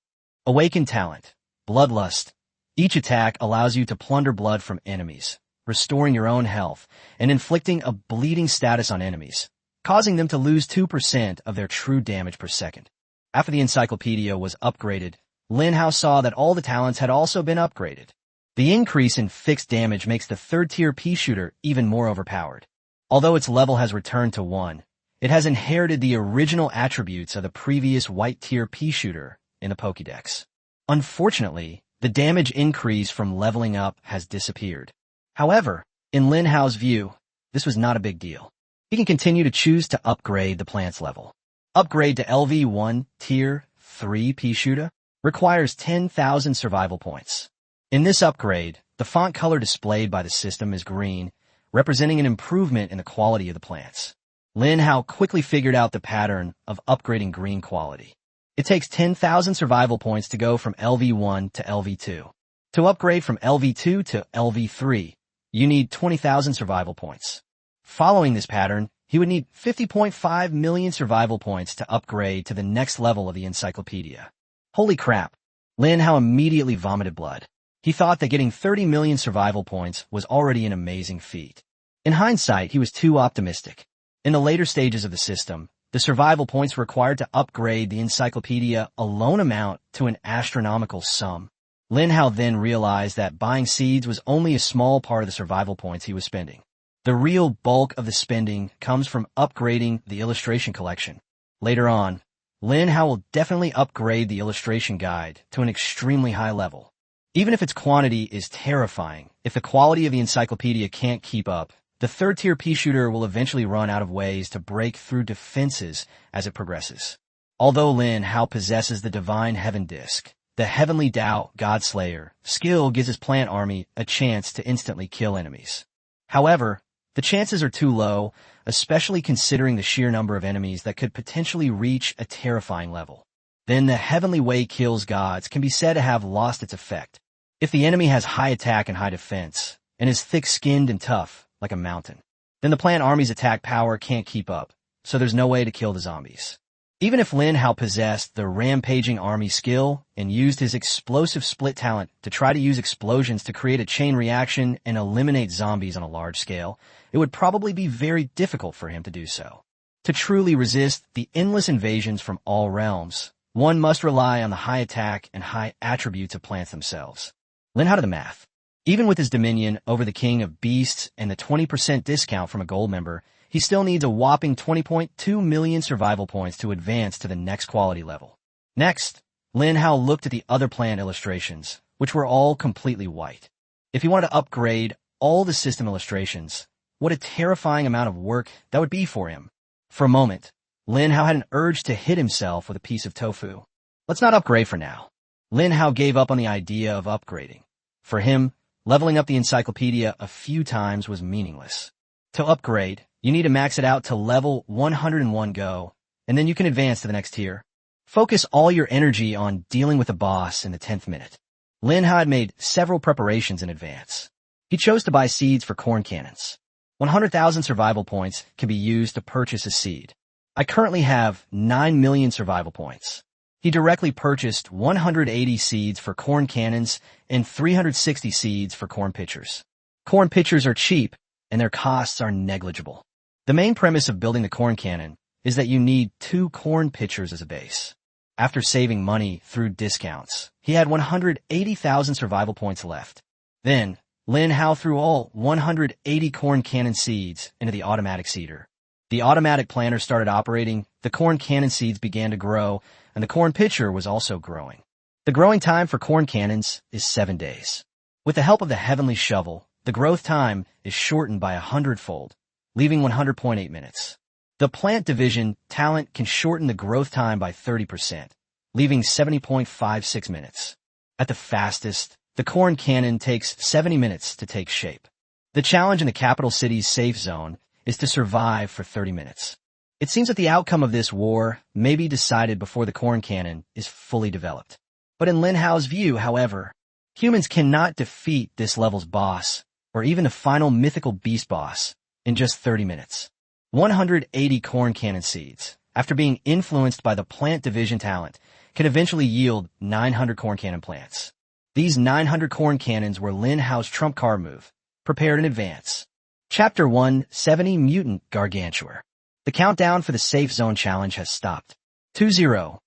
Awakened talent: Bloodlust. Each attack allows you to plunder blood from enemies, restoring your own health and inflicting a bleeding status on enemies, causing them to lose 2% of their true damage per second. After the encyclopedia was upgraded, Lin Hao saw that all the talents had also been upgraded. The increase in fixed damage makes the third-tier pea shooter even more overpowered. Although its level has returned to 1, it has inherited the original attributes of the previous white-tier pea shooter in the Pokédex. Unfortunately, the damage increase from leveling up has disappeared. However, in Lin Hao's view, this was not a big deal. He can continue to choose to upgrade the plant's level. Upgrade to LV1 Tier 3 pea shooter requires 10,000 survival points. In this upgrade, the font color displayed by the system is green, representing an improvement in the quality of the plants. Lin Hao quickly figured out the pattern of upgrading green quality. It takes 10,000 survival points to go from LV1 to LV2. To upgrade from LV2 to LV3, you need 20,000 survival points. Following this pattern, he would need 50.5 million survival points to upgrade to the next level of the encyclopedia. Holy crap! Lin Hao immediately vomited blood. He thought that getting 30 million survival points was already an amazing feat. In hindsight, he was too optimistic. In the later stages of the system, the survival points required to upgrade the encyclopedia alone amount to an astronomical sum. Lin Hao then realized that buying seeds was only a small part of the survival points he was spending. The real bulk of the spending comes from upgrading the illustration collection. Later on, Lin Hao will definitely upgrade the illustration guide to an extremely high level. Even if its quantity is terrifying, if the quality of the encyclopedia can't keep up, the third-tier pea shooter will eventually run out of ways to break through defenses as it progresses. Although Lin Hao possesses the Divine Heaven Disc, the Heavenly Tao Godslayer skill gives his plant army a chance to instantly kill enemies. However, the chances are too low, especially considering the sheer number of enemies that could potentially reach a terrifying level. Then the Heavenly Way kills gods can be said to have lost its effect. If the enemy has high attack and high defense, and is thick-skinned and tough, like a mountain, then the plant army's attack power can't keep up, so there's no way to kill the zombies. Even if Lin Hao possessed the rampaging army skill and used his explosive split talent to try to use explosions to create a chain reaction and eliminate zombies on a large scale, it would probably be very difficult for him to do so. To truly resist the endless invasions from all realms, one must rely on the high attack and high attributes of plants themselves. Lin Hao did the math. Even with his dominion over the king of beasts and the 20% discount from a gold member, he still needs a whopping 20.2 million survival points to advance to the next quality level. Next, Lin Hao looked at the other plant illustrations, which were all completely white. If he wanted to upgrade all the system illustrations, what a terrifying amount of work that would be for him. For a moment, Lin Hao had an urge to hit himself with a piece of tofu. Let's not upgrade for now. Lin Hao gave up on the idea of upgrading. For him, leveling up the encyclopedia a few times was meaningless. To upgrade, you need to max it out to level 101 go, and then you can advance to the next tier. Focus all your energy on dealing with the boss in the 10th minute. Lin Hao had made several preparations in advance. He chose to buy seeds for corn cannons. 100,000 survival points can be used to purchase a seed. I currently have 9 million survival points. He directly purchased 180 seeds for corn cannons and 360 seeds for corn pitchers. Corn pitchers are cheap, and their costs are negligible. The main premise of building the corn cannon is that you need 2 corn pitchers as a base. After saving money through discounts, he had 180,000 survival points left. Then, Lin Hao threw all 180 corn cannon seeds into the automatic seeder. The automatic planter started operating, the corn cannon seeds began to grow, and the corn pitcher was also growing. The growing time for corn cannons is 7 days. With the help of the heavenly shovel, the growth time is shortened by 100-fold, leaving 100.8 minutes. The plant division talent can shorten the growth time by 30%, leaving 70.56 minutes. At the fastest, the corn cannon takes 70 minutes to take shape. The challenge in the capital city's safe zone is to survive for 30 minutes. It seems that the outcome of this war may be decided before the corn cannon is fully developed. But in Lin Hao's view, however, humans cannot defeat this level's boss, or even the final mythical beast boss, in just 30 minutes. 180 corn cannon seeds, after being influenced by the plant division talent, can eventually yield 900 corn cannon plants. These 900 corn cannons were Lin Hao's trump card move, prepared in advance. Chapter 170 Mutant Gargantua. The countdown for the Safe Zone Challenge has stopped. 2000.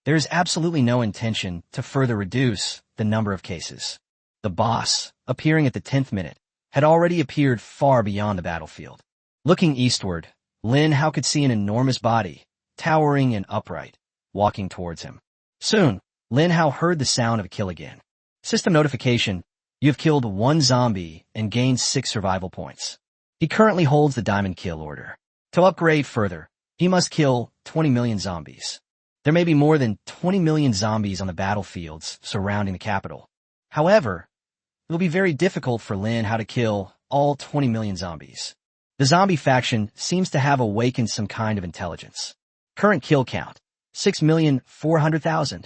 There is absolutely no intention to further reduce the number of cases. The boss, appearing at the 10th minute, had already appeared far beyond the battlefield. Looking eastward, Lin Hao could see an enormous body, towering and upright, walking towards him. Soon, Lin Hao heard the sound of a kill again. System notification: you have killed 1 zombie and gained 6 survival points. He currently holds the diamond kill order. To upgrade further, he must kill 20 million zombies. There may be more than 20 million zombies on the battlefields surrounding the capital. However, it will be very difficult for Lin Hao to kill all 20 million zombies. The zombie faction seems to have awakened some kind of intelligence. Current kill count: 6,400,000.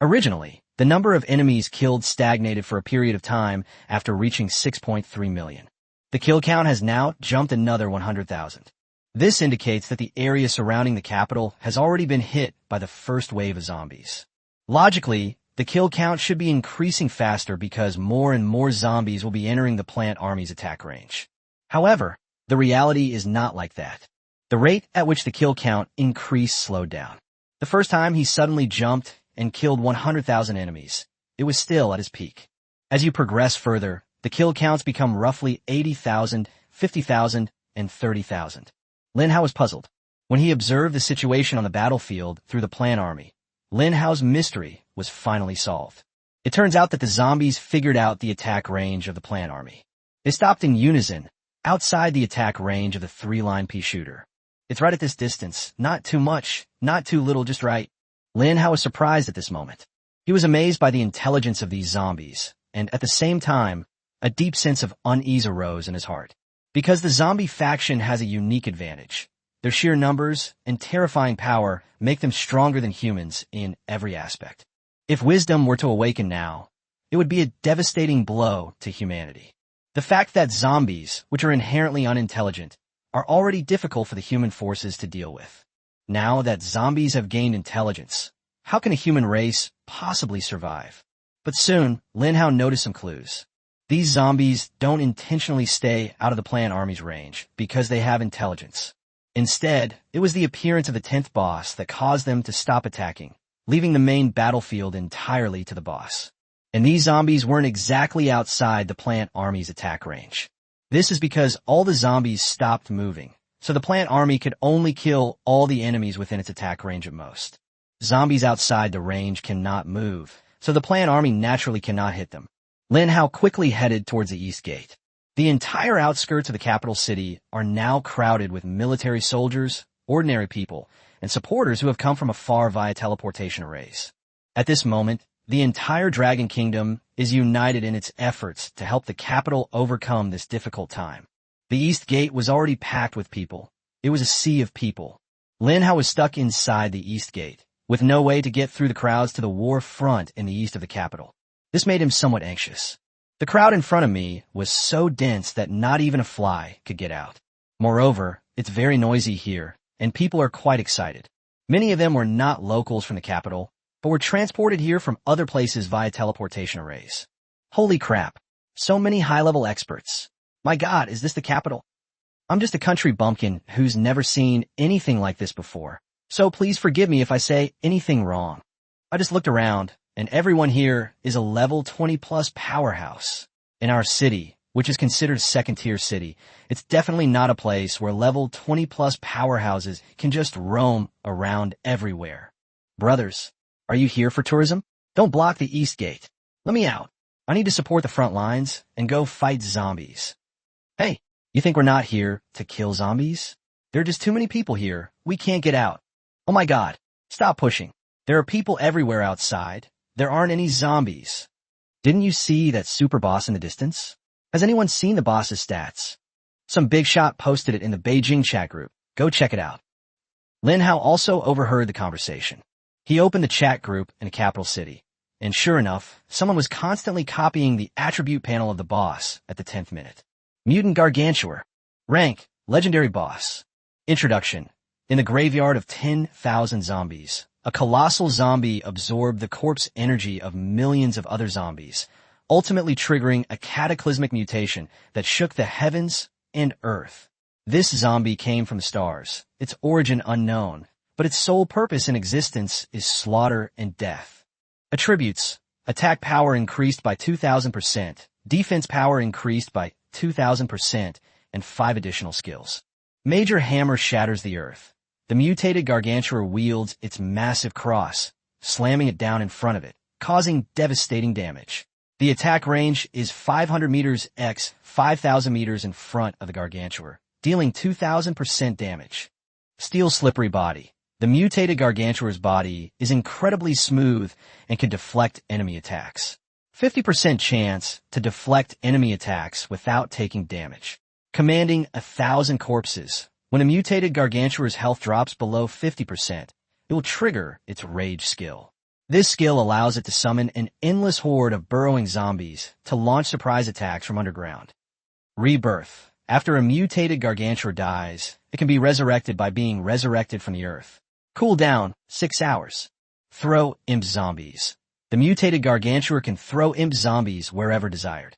Originally, the number of enemies killed stagnated for a period of time after reaching 6.3 million. The kill count has now jumped another 100,000. This indicates that the area surrounding the capital has already been hit by the first wave of zombies. Logically, the kill count should be increasing faster because more and more zombies will be entering the plant army's attack range. However, the reality is not like that. The rate at which the kill count increased slowed down. The first time he suddenly jumped and killed 100,000 enemies, it was still at his peak. As you progress further, the kill counts become roughly 80,000, 50,000, and 30,000. Lin Hao was puzzled. When he observed the situation on the battlefield through the plant army, Lin Hao's mystery was finally solved. It turns out that the zombies figured out the attack range of the plant army. They stopped in unison, outside the attack range of the 3-line pea shooter. It's right at this distance, not too much, not too little, just right. Lin Hao was surprised at this moment. He was amazed by the intelligence of these zombies, and at the same time, a deep sense of unease arose in his heart. Because the zombie faction has a unique advantage. Their sheer numbers and terrifying power make them stronger than humans in every aspect. If wisdom were to awaken now, it would be a devastating blow to humanity. The fact that zombies, which are inherently unintelligent, are already difficult for the human forces to deal with. Now that zombies have gained intelligence, how can a human race possibly survive? But soon, Lin Hao noticed some clues. These zombies don't intentionally stay out of the plant army's range because they have intelligence. Instead, it was the appearance of the 10th boss that caused them to stop attacking, leaving the main battlefield entirely to the boss. And these zombies weren't exactly outside the plant army's attack range. This is because all the zombies stopped moving, so the plant army could only kill all the enemies within its attack range at most. Zombies outside the range cannot move, so the plant army naturally cannot hit them. Lin Hao quickly headed towards the east gate. The entire outskirts of the capital city are now crowded with military soldiers, ordinary people, and supporters who have come from afar via teleportation arrays. At this moment, the entire Dragon Kingdom is united in its efforts to help the capital overcome this difficult time. The east gate was already packed with people. It was a sea of people. Lin Hao was stuck inside the east gate, with no way to get through the crowds to the war front in the east of the capital. This made him somewhat anxious. The crowd in front of me was so dense that not even a fly could get out. Moreover, it's very noisy here, and people are quite excited. Many of them were not locals from the capital, but were transported here from other places via teleportation arrays. Holy crap. So many high-level experts. My god, is this the capital? I'm just a country bumpkin who's never seen anything like this before, so please forgive me if I say anything wrong. I just looked around, and everyone here is a level 20-plus powerhouse. In our city, which is considered a second-tier city, it's definitely not a place where level 20-plus powerhouses can just roam around everywhere. Brothers, are you here for tourism? Don't block the east gate. Let me out. I need to support the front lines and go fight zombies. Hey, you think we're not here to kill zombies? There are just too many people here. We can't get out. Oh my god, stop pushing. There are people everywhere outside. There aren't any zombies. Didn't you see that super boss in the distance? Has anyone seen the boss's stats? Some big shot posted it in the Beijing chat group. Go check it out. Lin Hao also overheard the conversation. He opened the chat group in a capital city, and sure enough, someone was constantly copying the attribute panel of the boss at the 10th minute. Mutant Gargantuar. Rank, Legendary Boss. Introduction. In the graveyard of 10,000 zombies, a colossal zombie absorbed the corpse energy of millions of other zombies, ultimately triggering a cataclysmic mutation that shook the heavens and earth. This zombie came from the stars, its origin unknown, but its sole purpose in existence is slaughter and death. Attributes. Attack power increased by 2,000%, defense power increased by 2,000%, and 5 additional skills. Major Hammer shatters the earth. The mutated Gargantuar wields its massive cross, slamming it down in front of it, causing devastating damage. The attack range is 500 meters x 5,000 meters in front of the Gargantuar, dealing 2,000% damage. Steel Slippery Body. The mutated Gargantuar's body is incredibly smooth and can deflect enemy attacks. 50% chance to deflect enemy attacks without taking damage. Commanding 1,000 corpses. When a mutated Gargantuar's health drops below 50%, it will trigger its Rage skill. This skill allows it to summon an endless horde of burrowing zombies to launch surprise attacks from underground. Rebirth. After a mutated Gargantuar dies, it can be resurrected by being resurrected from the earth. Cooldown, 6 hours. Throw imp zombies. The mutated Gargantuar can throw imp zombies wherever desired.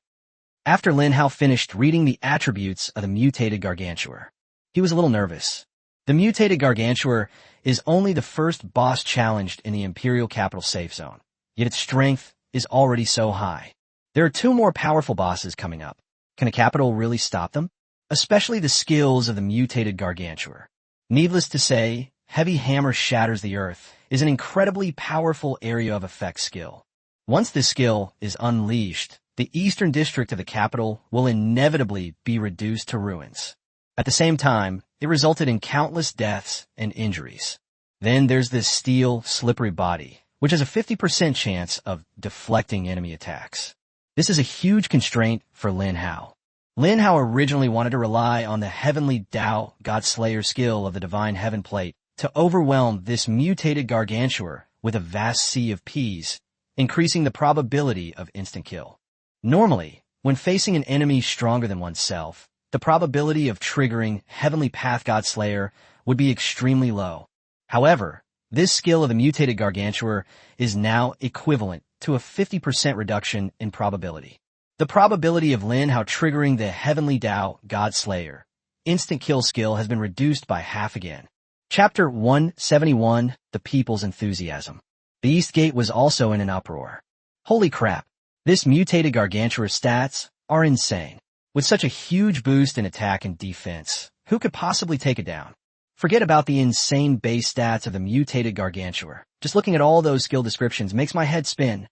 After Lin Hao finished reading the attributes of the mutated Gargantuar, he was a little nervous. The mutated Gargantuar is only the first boss challenged in the Imperial Capital safe zone, yet its strength is already so high. There are 2 more powerful bosses coming up. Can the capital really stop them? Especially the skills of the mutated Gargantuar. Needless to say, Heavy Hammer Shatters the Earth is an incredibly powerful area of effect skill. Once this skill is unleashed, the eastern district of the capital will inevitably be reduced to ruins. At the same time, it resulted in countless deaths and injuries. Then there's this Steel Slippery Body, which has a 50% chance of deflecting enemy attacks. This is a huge constraint for Lin Hao. Lin Hao originally wanted to rely on the Heavenly Tao Godslayer skill of the Divine Heaven Plate to overwhelm this mutated Gargantuar with a vast sea of Ps, increasing the probability of instant kill. Normally, when facing an enemy stronger than oneself, the probability of triggering Heavenly Path Godslayer would be extremely low. However, this skill of the mutated Gargantuar is now equivalent to a 50% reduction in probability. The probability of Lin Hao triggering the Heavenly Tao Godslayer instant kill skill has been reduced by half again. Chapter 171, The People's Enthusiasm. The East Gate was also in an uproar. Holy crap, this mutated Gargantuar stats are insane. With such a huge boost in attack and defense, who could possibly take it down? Forget about the insane base stats of the mutated gargantuar. Just looking at all those skill descriptions makes my head spin.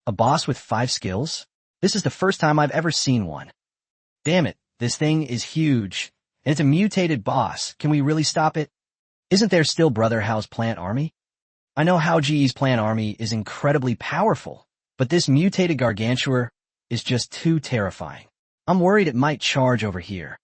A boss with 5 skills? This is the first time I've ever seen one. Damn it, this thing is huge. And it's a mutated boss. Can we really stop it? Isn't there still Brother Hao's plant army? I know Hao Ji's plant army is incredibly powerful, but this mutated gargantuar is just too terrifying. I'm worried it might charge over here.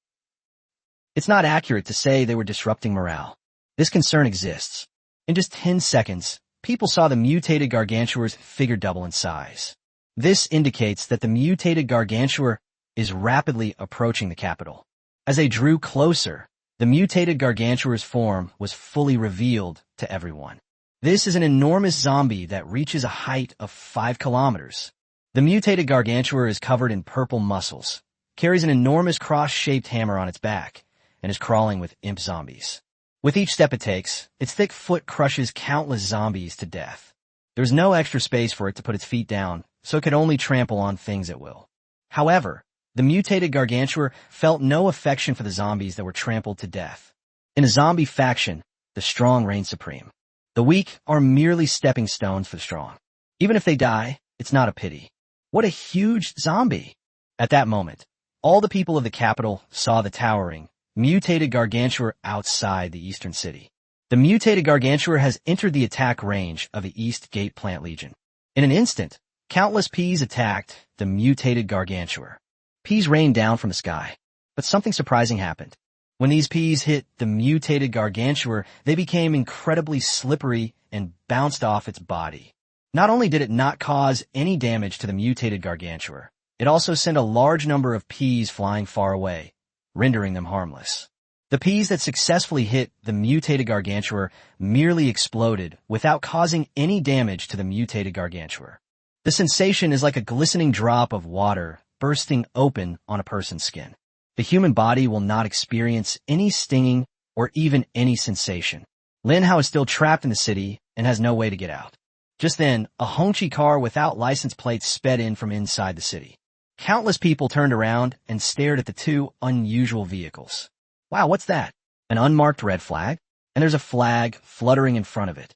It's not accurate to say they were disrupting morale. This concern exists. In just 10 seconds, people saw the mutated gargantuar's figure double in size. This indicates that the mutated gargantuar is rapidly approaching the capital. As they drew closer, the mutated gargantuar's form was fully revealed to everyone. This is an enormous zombie that reaches a height of 5 kilometers. The mutated gargantuar is covered in purple muscles, carries an enormous cross-shaped hammer on its back, and is crawling with imp zombies. With each step it takes, its thick foot crushes countless zombies to death. There's no extra space for it to put its feet down, so it could only trample on things at will. However, the mutated gargantuar felt no affection for the zombies that were trampled to death. In a zombie faction, the strong reign supreme. The weak are merely stepping stones for the strong. Even if they die, it's not a pity. What a huge zombie! At that moment, all the people of the capital saw the towering, mutated gargantuar outside the eastern city. The mutated gargantuar has entered the attack range of the East Gate Plant Legion. In an instant, countless peas attacked the mutated gargantuar. Peas rained down from the sky, but something surprising happened. When these peas hit the mutated gargantuar, they became incredibly slippery and bounced off its body. Not only did it not cause any damage to the mutated gargantuar, it also sent a large number of peas flying far away, rendering them harmless. The peas that successfully hit the mutated gargantuar merely exploded without causing any damage to the mutated gargantuar. The sensation is like a glistening drop of water bursting open on a person's skin. The human body will not experience any stinging or even any sensation. Lin Hao is still trapped in the city and has no way to get out. Just then, a Hongqi car without license plates sped in from inside the city. Countless people turned around and stared at the two unusual vehicles. Wow, what's that? An unmarked red flag? And there's a flag fluttering in front of it.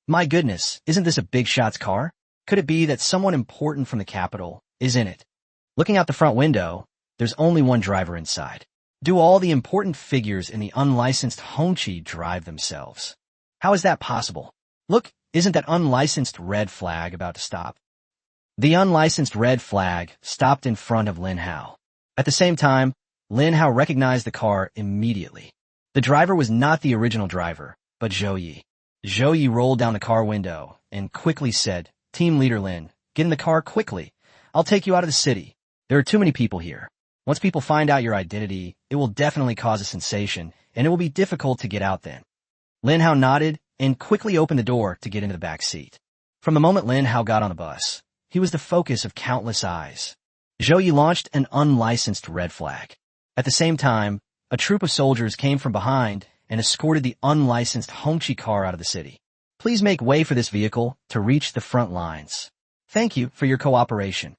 My goodness, isn't this a big shot's car? Could it be that someone important from the capital is in it? Looking out the front window, there's only one driver inside. Do all the important figures in the unlicensed Hongqi drive themselves? How is that possible? Look, isn't that unlicensed red flag about to stop? The unlicensed red flag stopped in front of Lin Hao. At the same time, Lin Hao recognized the car immediately. The driver was not the original driver, but Zhou Yi. Zhou Yi rolled down the car window and quickly said, "Team Leader Lin, get in the car quickly. I'll take you out of the city. There are too many people here. Once people find out your identity, it will definitely cause a sensation, and it will be difficult to get out then." Lin Hao nodded and quickly opened the door to get into the back seat. From the moment Lin Hao got on the bus, he was the focus of countless eyes. Zhou Yi launched an unlicensed red flag. At the same time, a troop of soldiers came from behind and escorted the unlicensed Hongqi car out of the city. "Please make way for this vehicle to reach the front lines. Thank you for your cooperation."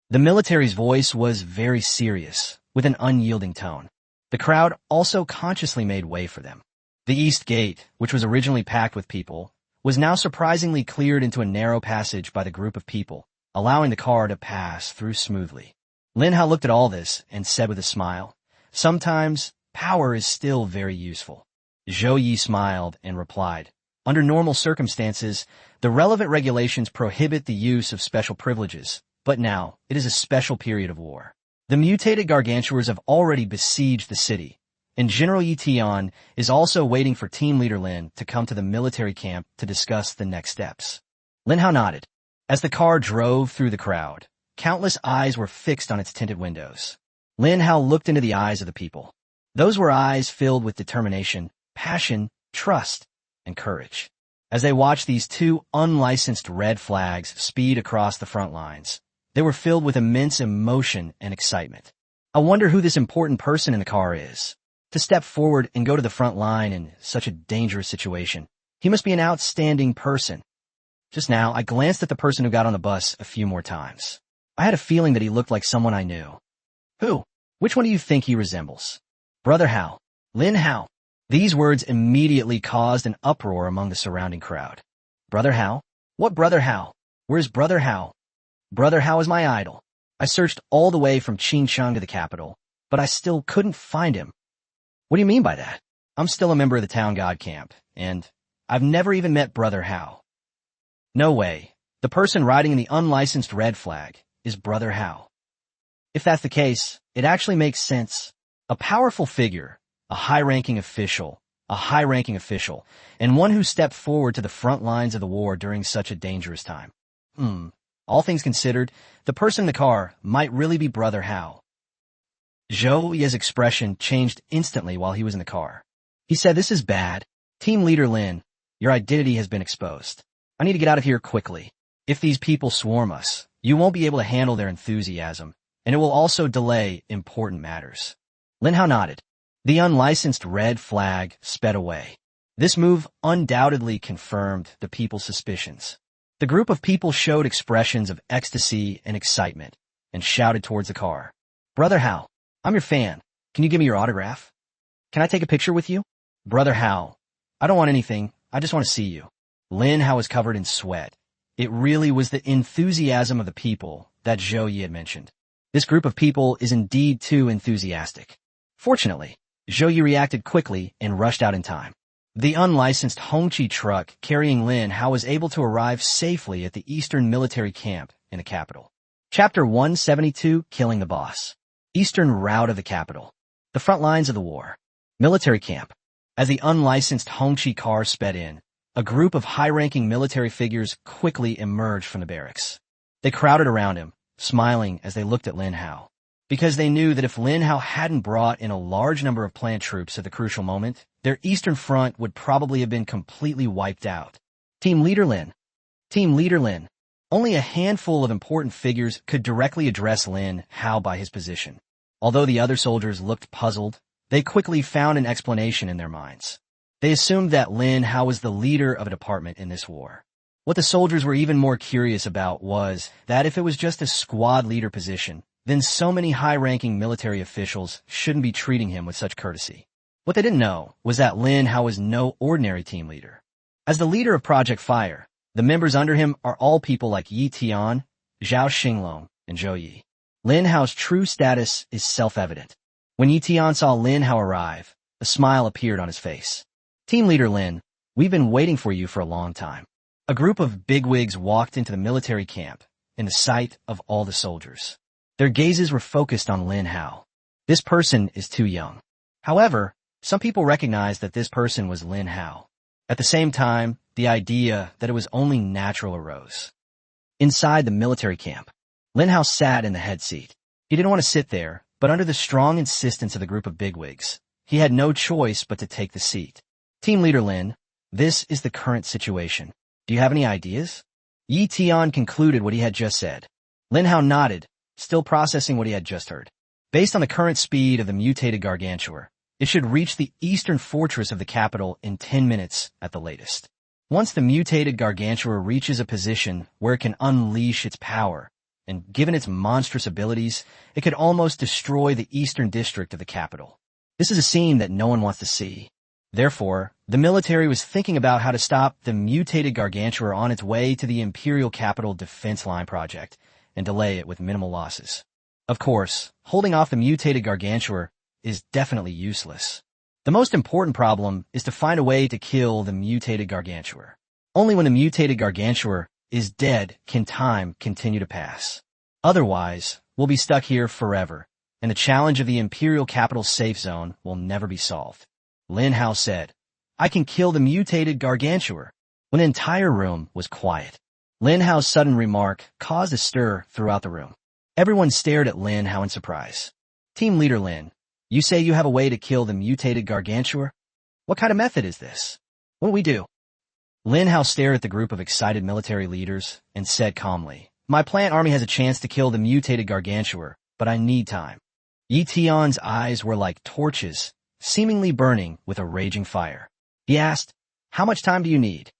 The military's voice was very serious, with an unyielding tone. The crowd also consciously made way for them. The East Gate, which was originally packed with people, was now surprisingly cleared into a narrow passage by the group of people, allowing the car to pass through smoothly. Lin Hao looked at all this and said with a smile, "Sometimes, power is still very useful." Zhou Yi smiled and replied, "Under normal circumstances, the relevant regulations prohibit the use of special privileges, but now it is a special period of war. The mutated gargantuars have already besieged the city, and General Yi Tian is also waiting for Team Leader Lin to come to the military camp to discuss the next steps." Lin Hao nodded. As the car drove through the crowd, countless eyes were fixed on its tinted windows. Lin Hao looked into the eyes of the people. Those were eyes filled with determination, passion, trust, and courage. As they watched these two unlicensed red flags speed across the front lines, they were filled with immense emotion and excitement. I wonder who this important person in the car is. To step forward and go to the front line in such a dangerous situation. He must be an outstanding person. Just now, I glanced at the person who got on the bus a few more times. I had a feeling that he looked like someone I knew. Who? Which one do you think he resembles? Brother Hao. Lin Hao. These words immediately caused an uproar among the surrounding crowd. Brother Hao? What Brother Hao? Where's Brother Hao? Brother Hao is my idol. I searched all the way from Qingcheng to the capital, but I still couldn't find him. What do you mean by that? I'm still a member of the town god camp, and I've never even met Brother Hao. No way. The person riding in the unlicensed red flag is Brother Hao. If that's the case, it actually makes sense. A powerful figure, a high-ranking official, and one who stepped forward to the front lines of the war during such a dangerous time. All things considered, the person in the car might really be Brother Hao. Zhou Ye's expression changed instantly while he was in the car. He said, "This is bad. Team Leader Lin, your identity has been exposed. I need to get out of here quickly. If these people swarm us, you won't be able to handle their enthusiasm, and it will also delay important matters." Lin Hao nodded. The unlicensed red flag sped away. This move undoubtedly confirmed the people's suspicions. The group of people showed expressions of ecstasy and excitement and shouted towards the car. "Brother Hao, I'm your fan. Can you give me your autograph? Can I take a picture with you?" "Brother Hao, I don't want anything. I just want to see you." Lin Hao was covered in sweat. It really was the enthusiasm of the people that Zhou Yi had mentioned. This group of people is indeed too enthusiastic. Fortunately, Zhou Yi reacted quickly and rushed out in time. The unlicensed Hongqi truck carrying Lin Hao was able to arrive safely at the Eastern military camp in the capital. Chapter 172, Killing the Boss. Eastern route of the capital. The front lines of the war. Military camp. As the unlicensed Hongqi car sped in, a group of high-ranking military figures quickly emerged from the barracks. They crowded around him, smiling as they looked at Lin Hao. Because they knew that if Lin Hao hadn't brought in a large number of plant troops at the crucial moment, their eastern front would probably have been completely wiped out. Team Leader Lin. Team Leader Lin. Only a handful of important figures could directly address Lin Hao by his position. Although the other soldiers looked puzzled, they quickly found an explanation in their minds. They assumed that Lin Hao was the leader of a department in this war. What the soldiers were even more curious about was that if it was just a squad leader position, then so many high-ranking military officials shouldn't be treating him with such courtesy. What they didn't know was that Lin Hao was no ordinary team leader. As the leader of Project Fire, the members under him are all people like Yi Tian, Zhao Xinglong, and Zhou Yi. Lin Hao's true status is self-evident. When Yi Tian saw Lin Hao arrive, a smile appeared on his face. "Team Leader Lin, we've been waiting for you for a long time." A group of bigwigs walked into the military camp, in the sight of all the soldiers. Their gazes were focused on Lin Hao. This person is too young. However, some people recognized that this person was Lin Hao. At the same time, the idea that it was only natural arose. Inside the military camp, Lin Hao sat in the head seat. He didn't want to sit there, but under the strong insistence of the group of bigwigs, he had no choice but to take the seat. "Team Leader Lin, this is the current situation. Do you have any ideas?" Yi Tian concluded what he had just said. Lin Hao nodded, still processing what he had just heard. Based on the current speed of the mutated gargantua, it should reach the eastern fortress of the capital in 10 minutes at the latest. Once the mutated gargantua reaches a position where it can unleash its power, and given its monstrous abilities, it could almost destroy the eastern district of the capital. This is a scene that no one wants to see. Therefore, the military was thinking about how to stop the mutated gargantua on its way to the Imperial Capital Defense Line project, and delay it with minimal losses. Of course, holding off the mutated gargantua is definitely useless. The most important problem is to find a way to kill the mutated gargantua. Only when the mutated gargantua is dead can time continue to pass. Otherwise, we'll be stuck here forever, and the challenge of the Imperial Capital safe zone will never be solved. Lin Hao said, "I can kill the mutated gargantua," when the entire room was quiet. Lin Hao's sudden remark caused a stir throughout the room. Everyone stared at Lin Hao in surprise. "Team Leader Lin, you say you have a way to kill the mutated gargantua? What kind of method is this? What do we do?" Lin Hao stared at the group of excited military leaders and said calmly, "My plant army has a chance to kill the mutated gargantua, but I need time." Yi Tian's eyes were like torches, seemingly burning with a raging fire. He asked, "How much time do you need?"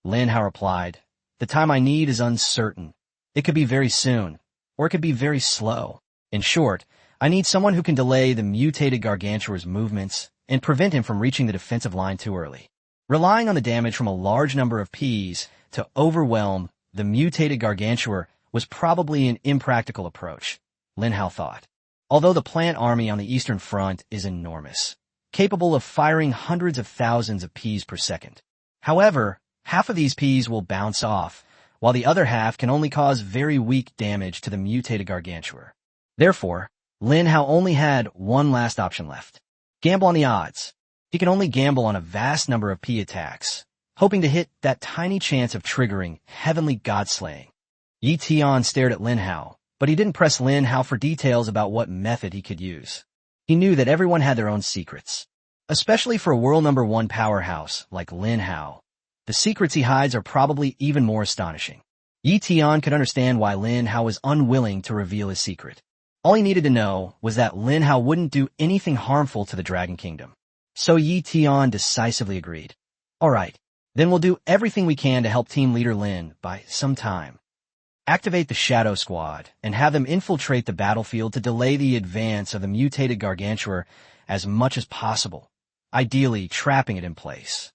Lin Hao replied, "The time I need is uncertain. It could be very soon, or it could be very slow. In short, I need someone who can delay the mutated gargantuar's movements and prevent him from reaching the defensive line too early. Relying on the damage from a large number of Ps to overwhelm the mutated gargantuar was probably an impractical approach, Lin Hao thought. Although the plant army on the Eastern Front is enormous, capable of firing hundreds of thousands of Ps per second. However, half of these Ps will bounce off, while the other half can only cause very weak damage to the mutated gargantuar. Therefore, Lin Hao only had one last option left. Gamble on the odds. He can only gamble on a vast number of P attacks, hoping to hit that tiny chance of triggering heavenly god-slaying. Yi Tian stared at Lin Hao, but he didn't press Lin Hao for details about what method he could use. He knew that everyone had their own secrets. Especially for a world number 1 powerhouse like Lin Hao, the secrets he hides are probably even more astonishing. Yi Tian could understand why Lin Hao was unwilling to reveal his secret. All he needed to know was that Lin Hao wouldn't do anything harmful to the Dragon Kingdom. So Yi Tian decisively agreed. Alright, then we'll do everything we can to help Team Leader Lin by some time. Activate the Shadow Squad and have them infiltrate the battlefield to delay the advance of the mutated gargantuar as much as possible, ideally trapping it in place.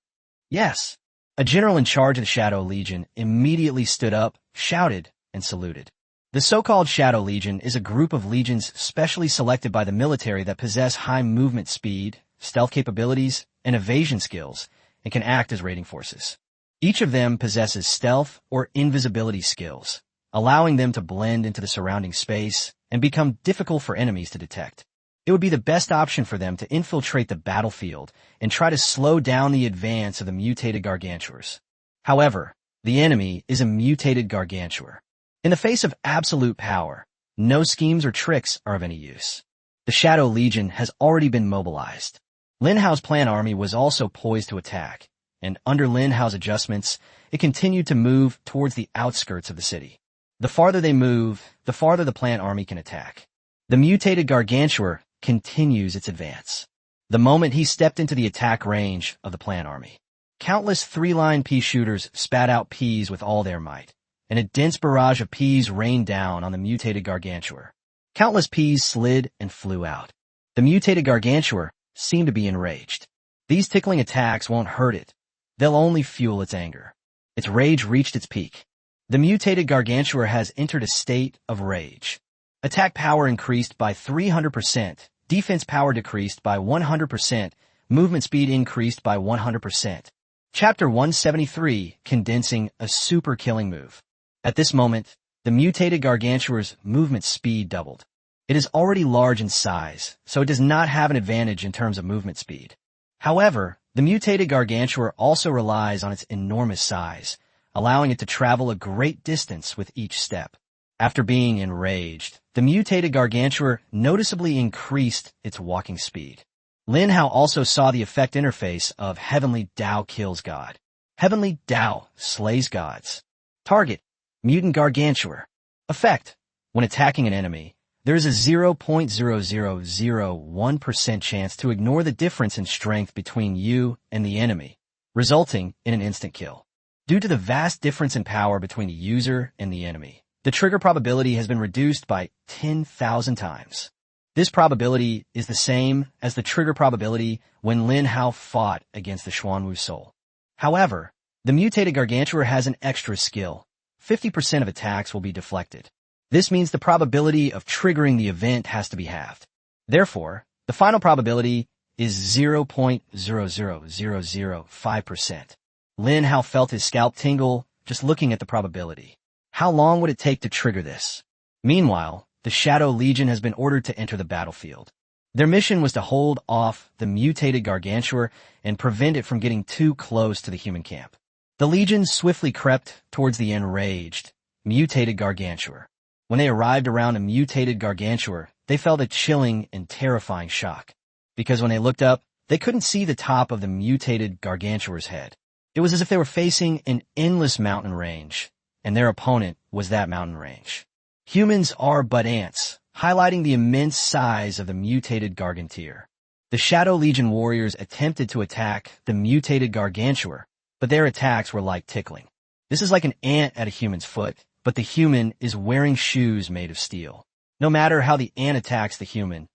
Yes. A general in charge of the Shadow Legion immediately stood up, shouted, and saluted. The so-called Shadow Legion is a group of legions specially selected by the military that possess high movement speed, stealth capabilities, and evasion skills, and can act as raiding forces. Each of them possesses stealth or invisibility skills, allowing them to blend into the surrounding space and become difficult for enemies to detect. It would be the best option for them to infiltrate the battlefield and try to slow down the advance of the mutated gargantuars. However, the enemy is a mutated gargantuar. In the face of absolute power, no schemes or tricks are of any use. The Shadow Legion has already been mobilized. Lin Hao's plant army was also poised to attack, and under Lin Hao's adjustments, it continued to move towards the outskirts of the city. The farther they move, the farther the plant army can attack. The mutated gargantuar continues its advance. The moment he stepped into the attack range of the plant army, countless 3-line pea shooters spat out peas with all their might, and a dense barrage of peas rained down on the mutated gargantuar. Countless peas slid and flew out. The mutated gargantuar seemed to be enraged. These tickling attacks won't hurt it. They'll only fuel its anger. Its rage reached its peak. The mutated gargantuar has entered a state of rage. Attack power increased by 300%, defense power decreased by 100%, movement speed increased by 100%. Chapter 173, condensing a super killing move. At this moment, the mutated gargantuar's movement speed doubled. It is already large in size, so it does not have an advantage in terms of movement speed. However, the mutated gargantuar also relies on its enormous size, allowing it to travel a great distance with each step. After being enraged, the mutated gargantuar noticeably increased its walking speed. Lin Hao also saw the effect interface of Heavenly Tao kills God. Heavenly Tao slays gods. Target: Mutant Gargantuar. Effect: when attacking an enemy, there is a 0.0001% chance to ignore the difference in strength between you and the enemy, resulting in an instant kill. Due to the vast difference in power between the user and the enemy, the trigger probability has been reduced by 10,000 times. This probability is the same as the trigger probability when Lin Hao fought against the Xuanwu Soul. However, the mutated gargantuar has an extra skill. 50% of attacks will be deflected. This means the probability of triggering the event has to be halved. Therefore, the final probability is 0.00005%. Lin Hao felt his scalp tingle just looking at the probability. How long would it take to trigger this? Meanwhile, the Shadow Legion has been ordered to enter the battlefield. Their mission was to hold off the mutated gargantuar and prevent it from getting too close to the human camp. The Legion swiftly crept towards the enraged, mutated gargantuar. When they arrived around a mutated gargantuar, they felt a chilling and terrifying shock. Because when they looked up, they couldn't see the top of the mutated gargantuar's head. It was as if they were facing an endless mountain range, and their opponent was that mountain range. Humans are but ants, highlighting the immense size of the mutated gargantuar. The Shadow Legion warriors attempted to attack the mutated gargantuar, but their attacks were like tickling. This is like an ant at a human's foot, but the human is wearing shoes made of steel. No matter how the ant attacks the human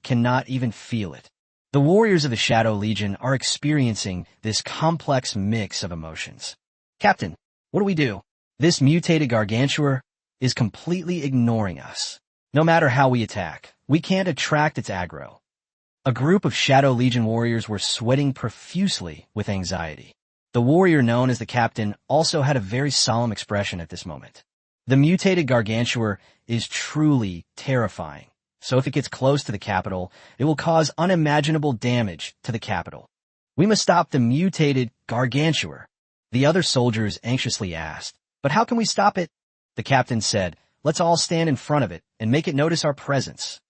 cannot even feel it. The warriors of the Shadow Legion are experiencing this complex mix of emotions. Captain, what do we do? This mutated gargantuar is completely ignoring us. No matter how we attack, we can't attract its aggro. A group of Shadow Legion warriors were sweating profusely with anxiety. The warrior known as the captain also had a very solemn expression at this moment. The mutated gargantuar is truly terrifying, so if it gets close to the capital, it will cause unimaginable damage to the capital. We must stop the mutated gargantuar. The other soldiers anxiously asked, but how can we stop it? The captain said, let's all stand in front of it and make it notice our presence.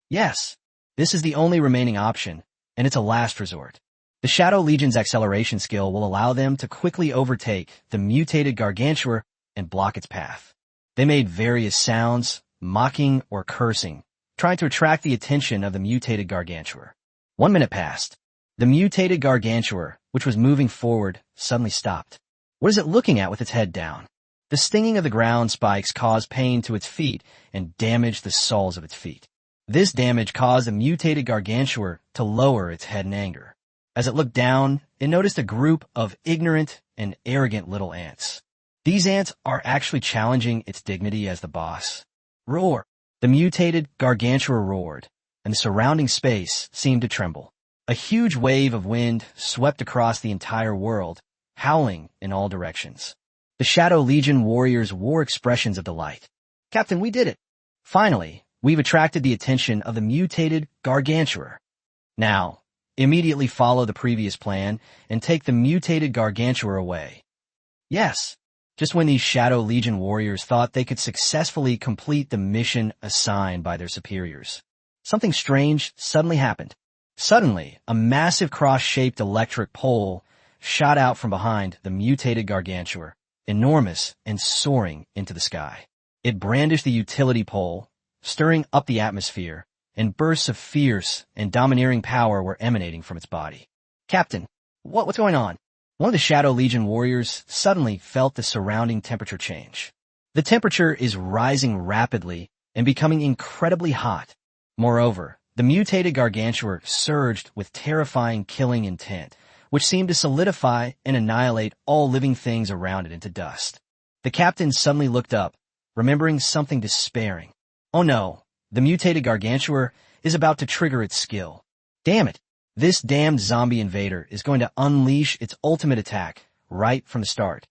Yes, this is the only remaining option, and it's a last resort. The Shadow Legion's acceleration skill will allow them to quickly overtake the mutated gargantuar and block its path. They made various sounds, mocking or cursing, trying to attract the attention of the mutated gargantuar. 1 minute passed. The mutated gargantuar, which was moving forward, suddenly stopped. What is it looking at with its head down? The stinging of the ground spikes caused pain to its feet and damaged the soles of its feet. This damage caused the mutated gargantuar to lower its head in anger. As it looked down, it noticed a group of ignorant and arrogant little ants. These ants are actually challenging its dignity as the boss. Roar! The mutated gargantuar roared, and the surrounding space seemed to tremble. A huge wave of wind swept across the entire world, howling in all directions. The Shadow Legion warriors wore expressions of delight. Captain, we did it! Finally, we've attracted the attention of the mutated gargantuar. Now, immediately follow the previous plan and take the mutated gargantuar away. Yes, just when these Shadow Legion warriors thought they could successfully complete the mission assigned by their superiors, something strange suddenly happened. Suddenly, a massive cross-shaped electric pole shot out from behind the mutated gargantuar, enormous and soaring into the sky. It brandished the utility pole, stirring up the atmosphere, and bursts of fierce and domineering power were emanating from its body. Captain, what's going on? One of the Shadow Legion warriors suddenly felt the surrounding temperature change. The temperature is rising rapidly and becoming incredibly hot. Moreover, the mutated gargantuar surged with terrifying killing intent, which seemed to solidify and annihilate all living things around it into dust. The captain suddenly looked up, remembering something despairing. Oh no, the mutated gargantuar is about to trigger its skill. Damn it! This damned zombie invader is going to unleash its ultimate attack right from the start.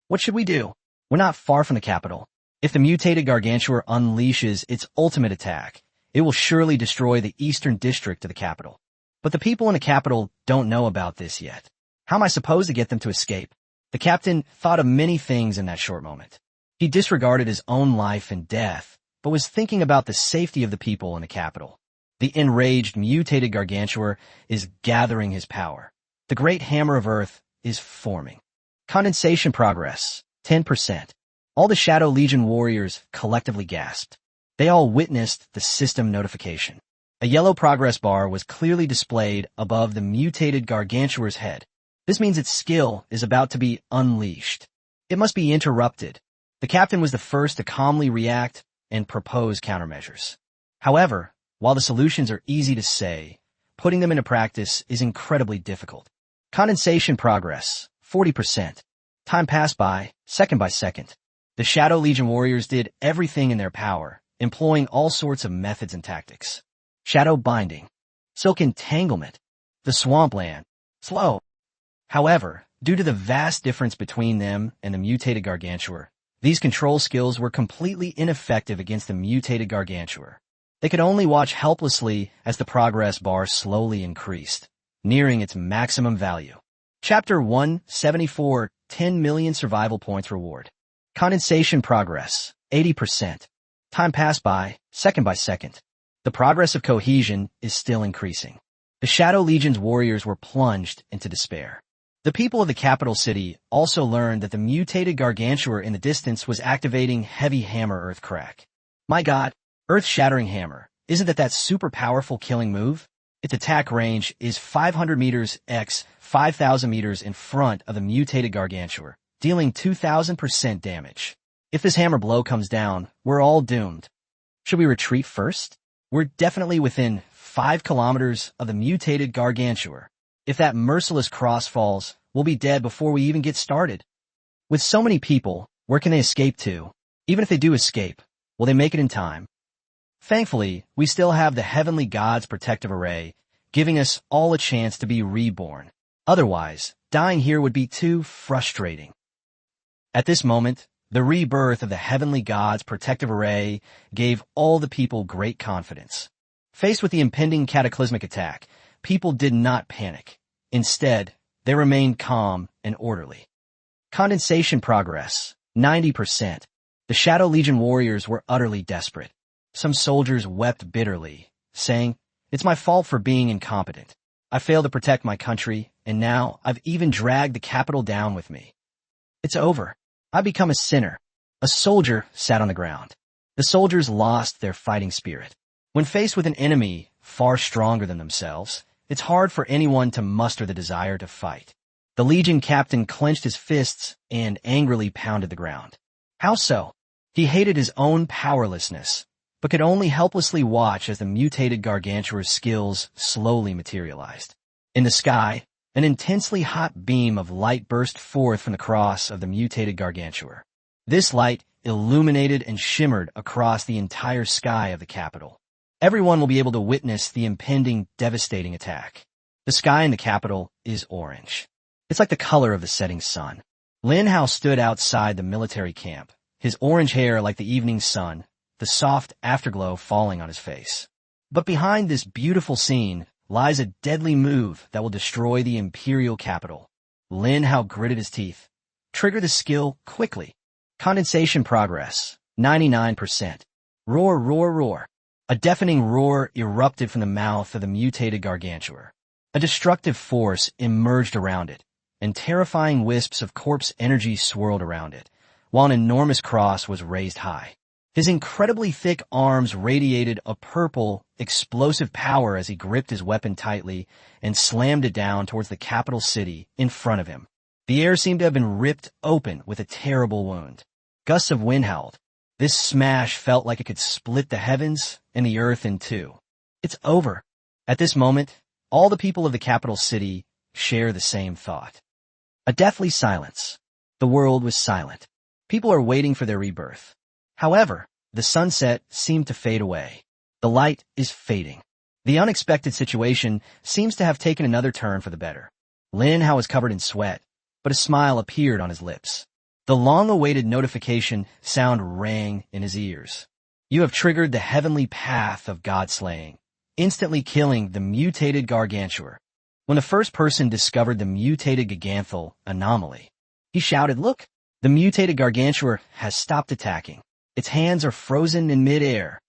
What should we do? We're not far from the capital. If the mutated gargantuar unleashes its ultimate attack, it will surely destroy the eastern district of the capital. But the people in the capital don't know about this yet. How am I supposed to get them to escape? The captain thought of many things in that short moment. He disregarded his own life and death, but was thinking about the safety of the people in the capital. The enraged, mutated gargantuar is gathering his power. The great hammer of earth is forming. Condensation progress, 10%. All the Shadow Legion warriors collectively gasped. They all witnessed the system notification. A yellow progress bar was clearly displayed above the mutated gargantuar's head. This means its skill is about to be unleashed. It must be interrupted. The captain was the first to calmly react and propose countermeasures. However, while the solutions are easy to say, putting them into practice is incredibly difficult. Condensation progress, 40%. Time passed by second. The Shadow Legion warriors did everything in their power, employing all sorts of methods and tactics. Shadow binding, silk entanglement, the swampland, slow. However, due to the vast difference between them and the mutated gargantuar, these control skills were completely ineffective against the mutated gargantuar. They could only watch helplessly as the progress bar slowly increased, nearing its maximum value. Chapter 174, 10 million survival points reward. Condensation progress, 80%. Time passed by second. The progress of cohesion is still increasing. The Shadow Legion's warriors were plunged into despair. The people of the capital city also learned that the mutated gargantuar in the distance was activating heavy hammer earthcrack. My god, earth-shattering hammer. Isn't that super powerful killing move? Its attack range is 500 meters x 5,000 meters in front of the mutated gargantuar, dealing 2,000% damage. If this hammer blow comes down, we're all doomed. Should we retreat first? We're definitely within 5 kilometers of the mutated gargantua. If that merciless cross falls, we'll be dead before we even get started. With so many people, where can they escape to? Even if they do escape, will they make it in time? Thankfully, we still have the heavenly God's protective array, giving us all a chance to be reborn. Otherwise, dying here would be too frustrating. At this moment, the rebirth of the heavenly God's protective array gave all the people great confidence. Faced with the impending cataclysmic attack, people did not panic. Instead, they remained calm and orderly. Condensation progress, 90%. The Shadow Legion warriors were utterly desperate. Some soldiers wept bitterly, saying, "It's my fault for being incompetent. I failed to protect my country, and now I've even dragged the capital down with me. It's over. I become a sinner." A soldier sat on the ground. The soldiers lost their fighting spirit. When faced with an enemy far stronger than themselves, it's hard for anyone to muster the desire to fight. The Legion captain clenched his fists and angrily pounded the ground. How so? He hated his own powerlessness, but could only helplessly watch as the mutated gargantua's skills slowly materialized. In the sky, an intensely hot beam of light burst forth from the cross of the mutated gargantua. This light illuminated and shimmered across the entire sky of the capital. Everyone will be able to witness the impending devastating attack. The sky in the capital is orange. It's like the color of the setting sun. Lin Hao stood outside the military camp, his orange hair like the evening sun, the soft afterglow falling on his face. But behind this beautiful scene lies a deadly move that will destroy the imperial capital. Lin Hao gritted his teeth. Trigger the skill quickly. Condensation progress, 99%. Roar, roar, roar. A deafening roar erupted from the mouth of the mutated gargantua. A destructive force emerged around it, and terrifying wisps of corpse energy swirled around it, while an enormous cross was raised high. His incredibly thick arms radiated a purple, explosive power as he gripped his weapon tightly and slammed it down towards the capital city in front of him. The air seemed to have been ripped open with a terrible wound. Gusts of wind howled. This smash felt like it could split the heavens and the earth in two. It's over. At this moment, all the people of the capital city share the same thought. A deathly silence. The world was silent. People are waiting for their rebirth. However, the sunset seemed to fade away. The light is fading. The unexpected situation seems to have taken another turn for the better. Lin Hao was covered in sweat, but a smile appeared on his lips. The long-awaited notification sound rang in his ears. You have triggered the heavenly path of God-slaying, instantly killing the mutated gargantua. When the first person discovered the mutated giganthal anomaly, he shouted, "Look! The mutated gargantua has stopped attacking. Its hands are frozen in mid-air."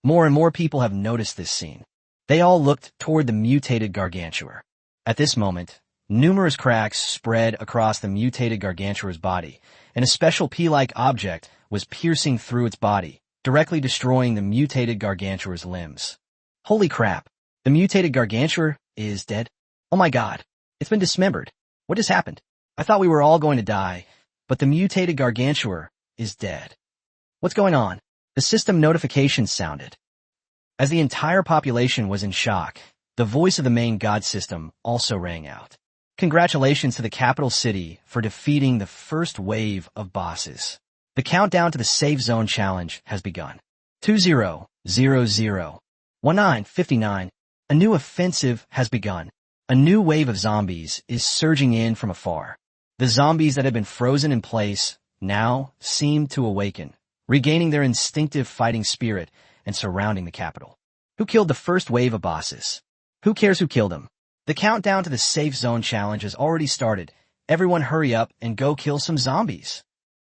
More and more people have noticed this scene. They all looked toward the mutated gargantua. At this moment, numerous cracks spread across the mutated gargantua's body, and a special pea-like object was piercing through its body, directly destroying the mutated gargantua's limbs. Holy crap! The mutated gargantua is dead? Oh my god! It's been dismembered. What has happened? I thought we were all going to die, but the mutated gargantua is dead. What's going on? The system notification sounded. As the entire population was in shock, the voice of the main god system also rang out. Congratulations to the capital city for defeating the first wave of bosses. The countdown to the Safe Zone Challenge has begun. 2000, 1959. A new offensive has begun. A new wave of zombies is surging in from afar. The zombies that had been frozen in place now seem to awaken, regaining their instinctive fighting spirit and surrounding the capital. Who killed the first wave of bosses? Who cares who killed them? The countdown to the Safe Zone Challenge has already started. Everyone hurry up and go kill some zombies.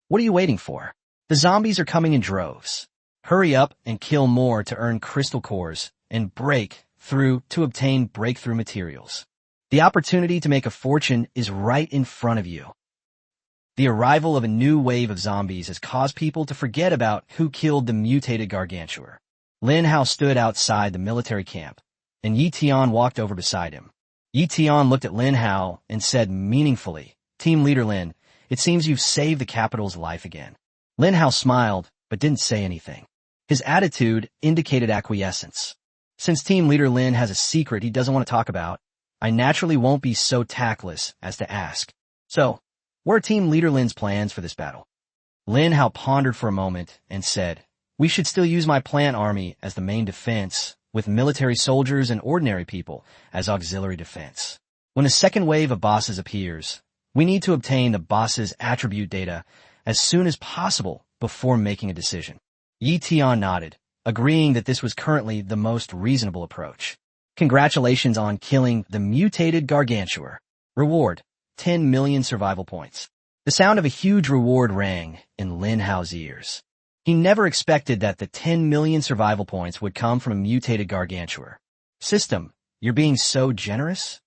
What are you waiting for? The zombies are coming in droves. Hurry up and kill more to earn crystal cores and break through to obtain breakthrough materials. The opportunity to make a fortune is right in front of you. The arrival of a new wave of zombies has caused people to forget about who killed the mutated gargantua. Lin Hao stood outside the military camp, and Yi Tian walked over beside him. Yi Tian looked at Lin Hao and said meaningfully, "Team Leader Lin, it seems you've saved the capital's life again." Lin Hao smiled, but didn't say anything. His attitude indicated acquiescence. Since team leader Lin has a secret he doesn't want to talk about, I naturally won't be so tactless as to ask. So, what are team leader Lin's plans for this battle? Lin Hao pondered for a moment and said, we should still use my plant army as the main defense, with military soldiers and ordinary people as auxiliary defense. When a second wave of bosses appears, we need to obtain the boss's attribute data as soon as possible before making a decision. Yi Tian nodded, agreeing that this was currently the most reasonable approach. Congratulations on killing the mutated gargantuar. Reward, 10 million survival points. The sound of a huge reward rang in Lin Hao's ears. He never expected that the 10 million survival points would come from a mutated gargantuar. System, you're being so generous?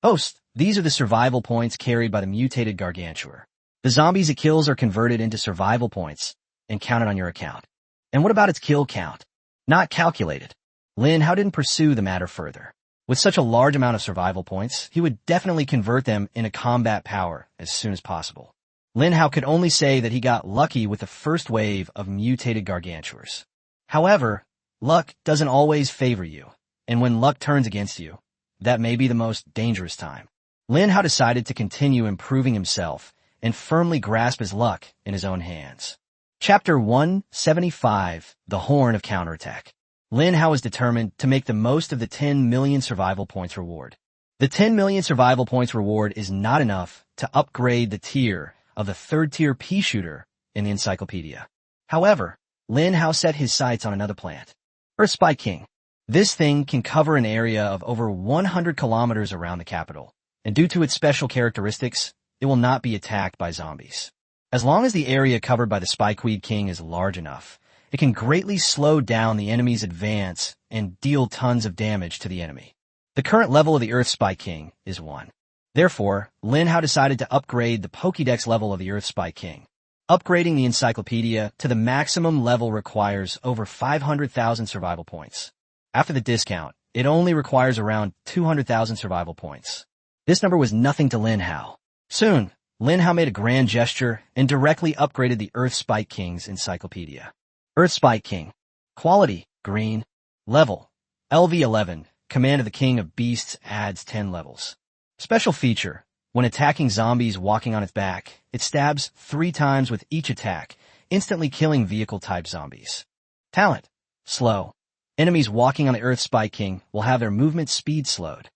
Host, these are the survival points carried by the mutated gargantuar. The zombies it kills are converted into survival points and counted on your account. And what about its kill count? Not calculated. Lin Hao didn't pursue the matter further. With such a large amount of survival points, he would definitely convert them into combat power as soon as possible. Lin Hao could only say that he got lucky with the first wave of mutated gargantuars. However, luck doesn't always favor you, and when luck turns against you, that may be the most dangerous time. Lin Hao decided to continue improving himself and firmly grasp his luck in his own hands. Chapter 175, The Horn of Counterattack. Lin Hao is determined to make the most of the 10 million survival points reward. The 10 million survival points reward is not enough to upgrade the tier of the third-tier pea shooter in the encyclopedia. However, Lin Hao set his sights on another plant, Earth Spike King. This thing can cover an area of over 100 kilometers around the capital, and due to its special characteristics, it will not be attacked by zombies. As long as the area covered by the Spikeweed King is large enough, it can greatly slow down the enemy's advance and deal tons of damage to the enemy. The current level of the Earth Spike King is 1. Therefore, Lin Hao decided to upgrade the Pokédex level of the Earth Spike King. Upgrading the encyclopedia to the maximum level requires over 500,000 survival points. After the discount, it only requires around 200,000 survival points. This number was nothing to Lin Hao. Soon, Lin Hao made a grand gesture and directly upgraded the Earth Spike King's encyclopedia. Earth Spike King. Quality, green. Level, LV11. Command of the King of Beasts adds 10 levels. Special feature. When attacking zombies walking on its back, it stabs 3 times with each attack, instantly killing vehicle-type zombies. Talent, slow. Enemies walking on the Earth Spike King will have their movement speed slowed.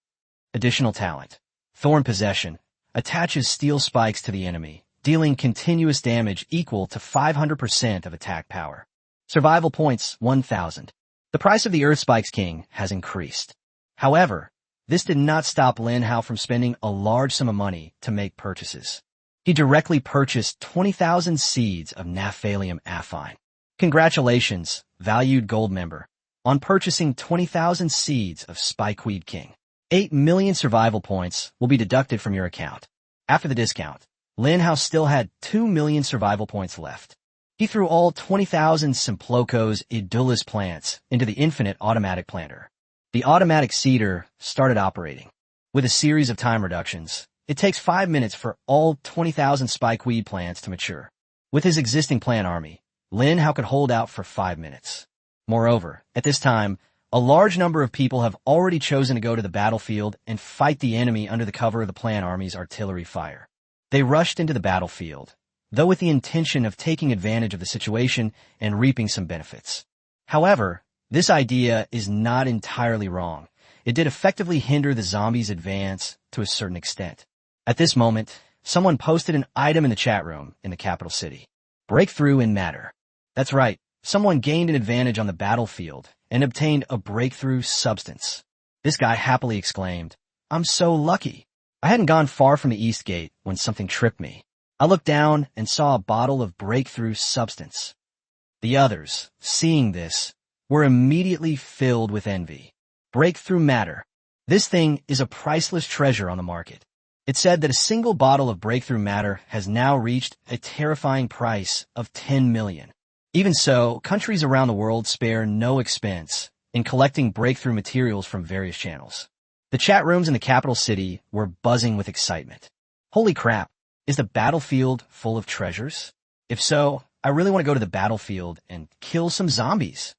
Additional talent. Thorn Possession. Attaches steel spikes to the enemy, dealing continuous damage equal to 500% of attack power. Survival points, 1,000. The price of the Earth Spikes King has increased. However, this did not stop Lin Hao from spending a large sum of money to make purchases. He directly purchased 20,000 seeds of Naphalium affine. Congratulations, valued gold member, on purchasing 20,000 seeds of Spikeweed King. 8 million survival points will be deducted from your account. After the discount, Lin Hao still had 2 million survival points left. He threw all 20,000 Simploco's Idulus plants into the infinite automatic planter. The automatic seeder started operating. With a series of time reductions, it takes 5 minutes for all 20,000 spikeweed plants to mature. With his existing plant army, Lin Hao could hold out for 5 minutes. Moreover, at this time, a large number of people have already chosen to go to the battlefield and fight the enemy under the cover of the plant army's artillery fire. They rushed into the battlefield, though with the intention of taking advantage of the situation and reaping some benefits. However, this idea is not entirely wrong. It did effectively hinder the zombies' advance to a certain extent. At this moment, someone posted an item in the chat room in the capital city. Breakthrough in matter. That's right, someone gained an advantage on the battlefield and obtained a breakthrough substance. This guy happily exclaimed, "I'm so lucky." I hadn't gone far from the east gate when something tripped me. I looked down and saw a bottle of breakthrough substance. The others, seeing this, were immediately filled with envy. Breakthrough matter. This thing is a priceless treasure on the market. It said that a single bottle of breakthrough matter has now reached a terrifying price of 10 million. Even so, countries around the world spare no expense in collecting breakthrough materials from various channels. The chat rooms in the capital city were buzzing with excitement. Holy crap, is the battlefield full of treasures? If so, I really want to go to the battlefield and kill some zombies.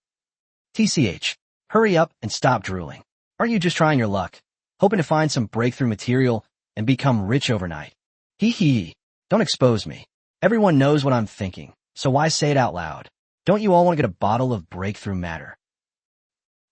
TCH, hurry up and stop drooling. Aren't you just trying your luck, hoping to find some breakthrough material and become rich overnight? Hee hee, don't expose me. Everyone knows what I'm thinking, so why say it out loud? Don't you all want to get a bottle of breakthrough matter?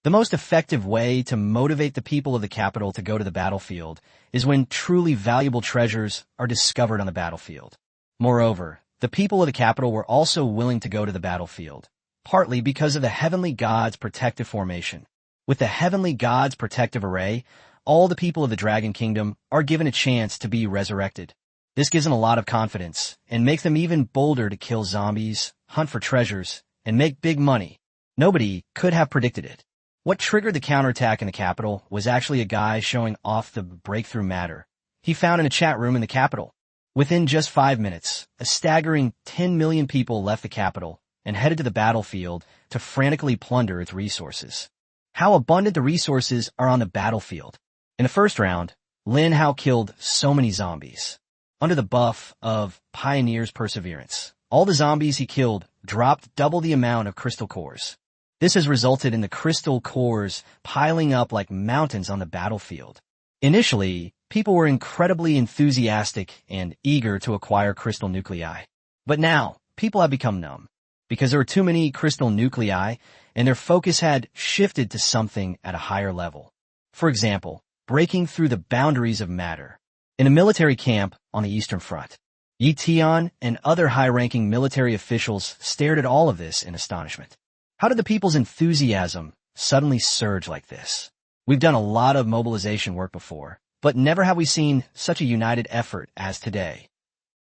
The most effective way to motivate the people of the capital to go to the battlefield is when truly valuable treasures are discovered on the battlefield. Moreover, the people of the capital were also willing to go to the battlefield, partly because of the heavenly gods' protective formation. With the heavenly gods' protective array, all the people of the Dragon Kingdom are given a chance to be resurrected. This gives them a lot of confidence and makes them even bolder to kill zombies, hunt for treasures, and make big money. Nobody could have predicted it. What triggered the counterattack in the capital was actually a guy showing off the breakthrough matter he found in a chat room in the capital. Within just 5 minutes, a staggering 10 million people left the capital and headed to the battlefield to frantically plunder its resources. How abundant the resources are on the battlefield. In the first round, Lin Hao killed so many zombies. Under the buff of Pioneer's Perseverance, all the zombies he killed dropped double the amount of crystal cores. This has resulted in the crystal cores piling up like mountains on the battlefield. Initially, people were incredibly enthusiastic and eager to acquire crystal nuclei. But now, people have become numb, because there were too many crystal nuclei, and their focus had shifted to something at a higher level. For example, breaking through the boundaries of matter. In a military camp on the Eastern Front, Yi Tian and other high-ranking military officials stared at all of this in astonishment. How did the people's enthusiasm suddenly surge like this? We've done a lot of mobilization work before, but never have we seen such a united effort as today.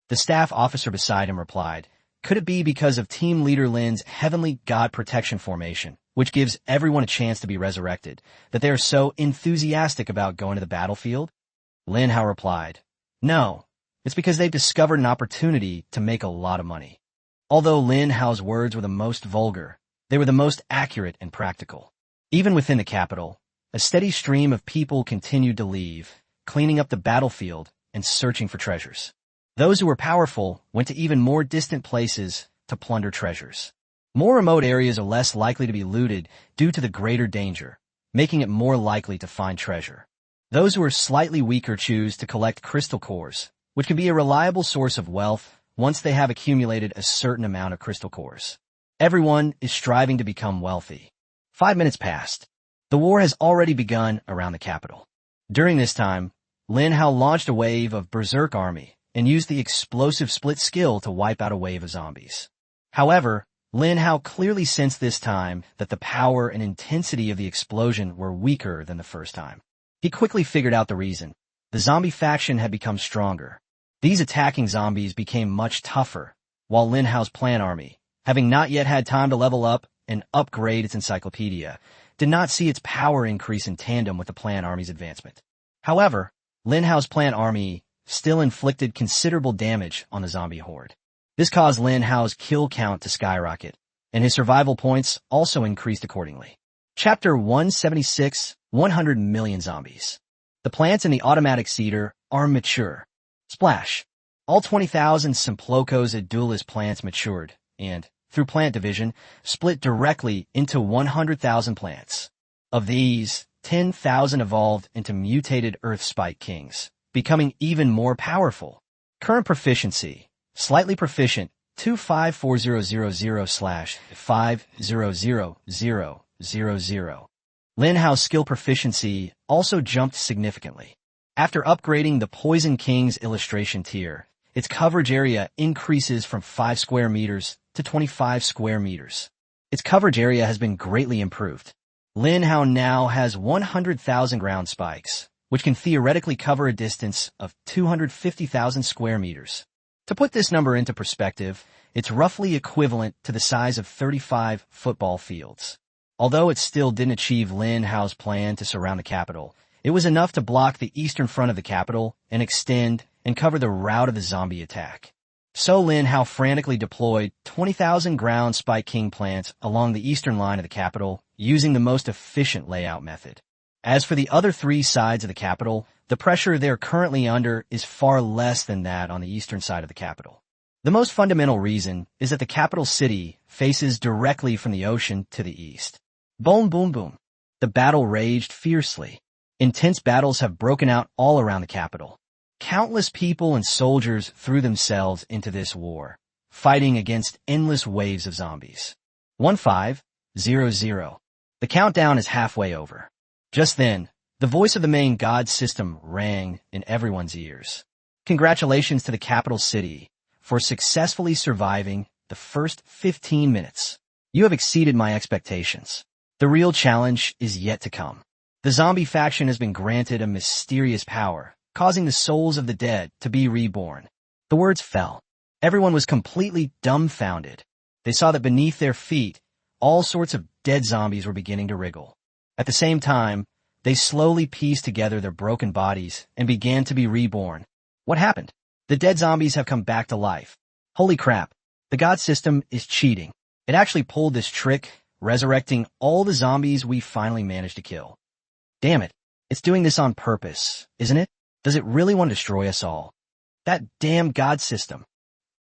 The staff officer beside him replied, could it be because of Team Leader Lin's Heavenly God Protection Formation, which gives everyone a chance to be resurrected, that they are so enthusiastic about going to the battlefield? Lin Hao replied, no, it's because they've discovered an opportunity to make a lot of money. Although Lin Hao's words were the most vulgar, they were the most accurate and practical. Even within the capital, a steady stream of people continued to leave, cleaning up the battlefield and searching for treasures. Those who were powerful went to even more distant places to plunder treasures. More remote areas are less likely to be looted due to the greater danger, making it more likely to find treasure. Those who are slightly weaker choose to collect crystal cores, which can be a reliable source of wealth once they have accumulated a certain amount of crystal cores. Everyone is striving to become wealthy. 5 minutes passed. The war has already begun around the capital. During this time, Lin Hao launched a wave of Berserk army and used the explosive split skill to wipe out a wave of zombies. However, Lin Hao clearly sensed this time that the power and intensity of the explosion were weaker than the first time. He quickly figured out the reason. The zombie faction had become stronger. These attacking zombies became much tougher, while Lin Hao's plant army, having not yet had time to level up and upgrade its encyclopedia, did not see its power increase in tandem with the plant army's advancement. However, Lin Hao's plant army still inflicted considerable damage on the zombie horde. This caused Lin Hao's kill count to skyrocket, and his survival points also increased accordingly. Chapter 176, 100 million zombies. The plants in the automatic seeder are mature. Splash. All 20,000 Simplocos Adulis plants matured, and, through plant division, split directly into 100,000 plants. Of these, 10,000 evolved into mutated Earth Spike Kings, becoming even more powerful. Current proficiency, slightly proficient, 254000/500000. Lin Hao's skill proficiency also jumped significantly. After upgrading the Poison King's illustration tier, its coverage area increases from 5 square meters to 25 square meters. Its coverage area has been greatly improved. Lin Hao now has 100,000 ground spikes, which can theoretically cover a distance of 250,000 square meters. To put this number into perspective, it's roughly equivalent to the size of 35 football fields. Although it still didn't achieve Lin Hao's plan to surround the capital, it was enough to block the eastern front of the capital and extend and cover the route of the zombie attack. So Lin Hao frantically deployed 20,000 ground Spike King plants along the eastern line of the capital, using the most efficient layout method. As for the other 3 sides of the capital, the pressure they're currently under is far less than that on the eastern side of the capital. The most fundamental reason is that the capital city faces directly from the ocean to the east. Boom, boom, boom. The battle raged fiercely. Intense battles have broken out all around the capital. Countless people and soldiers threw themselves into this war, fighting against endless waves of zombies. 1500. The countdown is halfway over. Just then, the voice of the main god system rang in everyone's ears. Congratulations to the capital city for successfully surviving the first 15 minutes. You have exceeded my expectations. The real challenge is yet to come. The zombie faction has been granted a mysterious power, causing the souls of the dead to be reborn. The words fell. Everyone was completely dumbfounded. They saw that beneath their feet, all sorts of dead zombies were beginning to wriggle. At the same time, they slowly pieced together their broken bodies and began to be reborn. What happened? The dead zombies have come back to life. Holy crap, the god system is cheating. It actually pulled this trick, resurrecting all the zombies we finally managed to kill. Damn it, it's doing this on purpose, isn't it? Does it really want to destroy us all? That damn god system.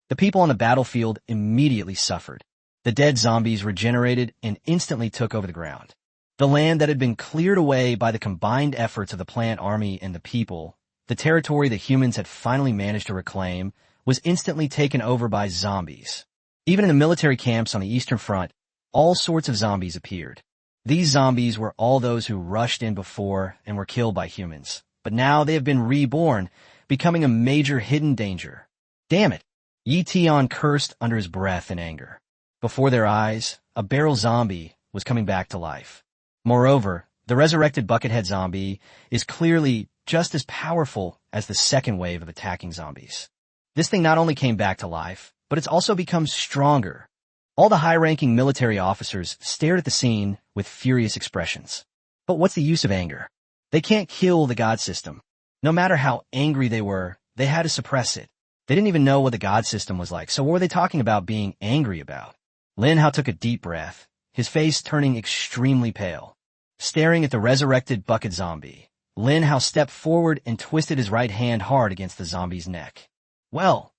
The people on the battlefield immediately suffered. The dead zombies regenerated and instantly took over the ground. The land that had been cleared away by the combined efforts of the plant army and the people, the territory the humans had finally managed to reclaim, was instantly taken over by zombies. Even in the military camps on the Eastern Front, all sorts of zombies appeared. These zombies were all those who rushed in before and were killed by humans. But now they have been reborn, becoming a major hidden danger. Damn it! Yi Tian cursed under his breath in anger. Before their eyes, a barrel zombie was coming back to life. Moreover, the resurrected buckethead zombie is clearly just as powerful as the second wave of attacking zombies. This thing not only came back to life, but it's also become stronger. All the high-ranking military officers stared at the scene with furious expressions. But what's the use of anger? They can't kill the god system. No matter how angry they were, they had to suppress it. They didn't even know what the god system was like, so what were they talking about being angry about? Lin Hao took a deep breath, his face turning extremely pale. Staring at the resurrected bucket zombie, Lin Hao stepped forward and twisted his right hand hard against the zombie's neck. Well,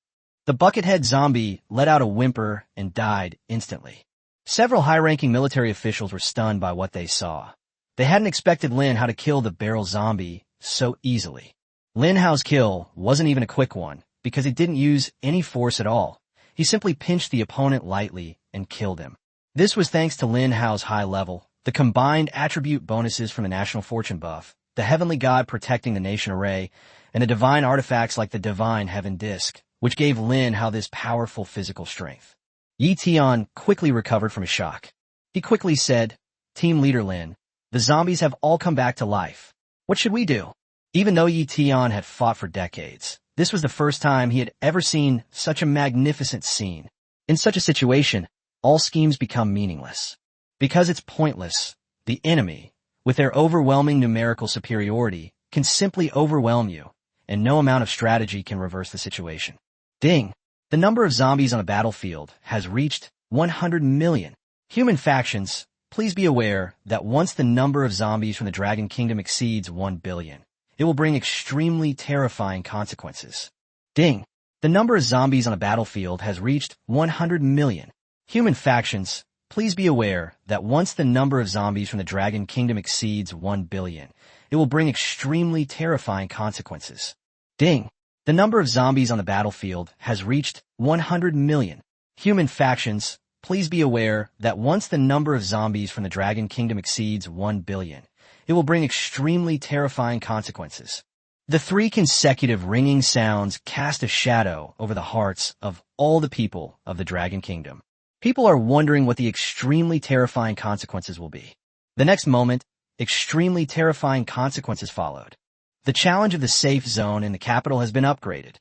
the buckethead zombie let out a whimper and died instantly. Several high-ranking military officials were stunned by what they saw. They hadn't expected Lin Hao to kill the barrel zombie so easily. Lin Hao's kill wasn't even a quick one, because he didn't use any force at all. He simply pinched the opponent lightly and killed him. This was thanks to Lin Hao's high level, the combined attribute bonuses from the National Fortune buff, the Heavenly God protecting the Nation Array, and the divine artifacts like the Divine Heaven Disc, which gave Lin Hao this powerful physical strength. Yi Tian quickly recovered from his shock. He quickly said, "Team Leader Lin, the zombies have all come back to life. What should we do?" Even though Yi Tian had fought for decades, this was the first time he had ever seen such a magnificent scene. In such a situation, all schemes become meaningless. Because it's pointless, the enemy, with their overwhelming numerical superiority, can simply overwhelm you, and no amount of strategy can reverse the situation. Ding! The number of zombies on a battlefield has reached 100 million. Human factions, please be aware that once the number of zombies from the Dragon Kingdom exceeds 1 billion, it will bring extremely terrifying consequences. Ding! The number of zombies on a battlefield has reached 100 million. Human factions, please be aware that once the number of zombies from the Dragon Kingdom exceeds 1 billion, it will bring extremely terrifying consequences. Ding! The number of zombies on the battlefield has reached 100 million. Human factions, please be aware that once the number of zombies from the Dragon Kingdom exceeds 1 billion, it will bring extremely terrifying consequences. The 3 consecutive ringing sounds cast a shadow over the hearts of all the people of the Dragon Kingdom. People are wondering what the extremely terrifying consequences will be. The next moment, extremely terrifying consequences followed. The challenge of the safe zone in the capital has been upgraded.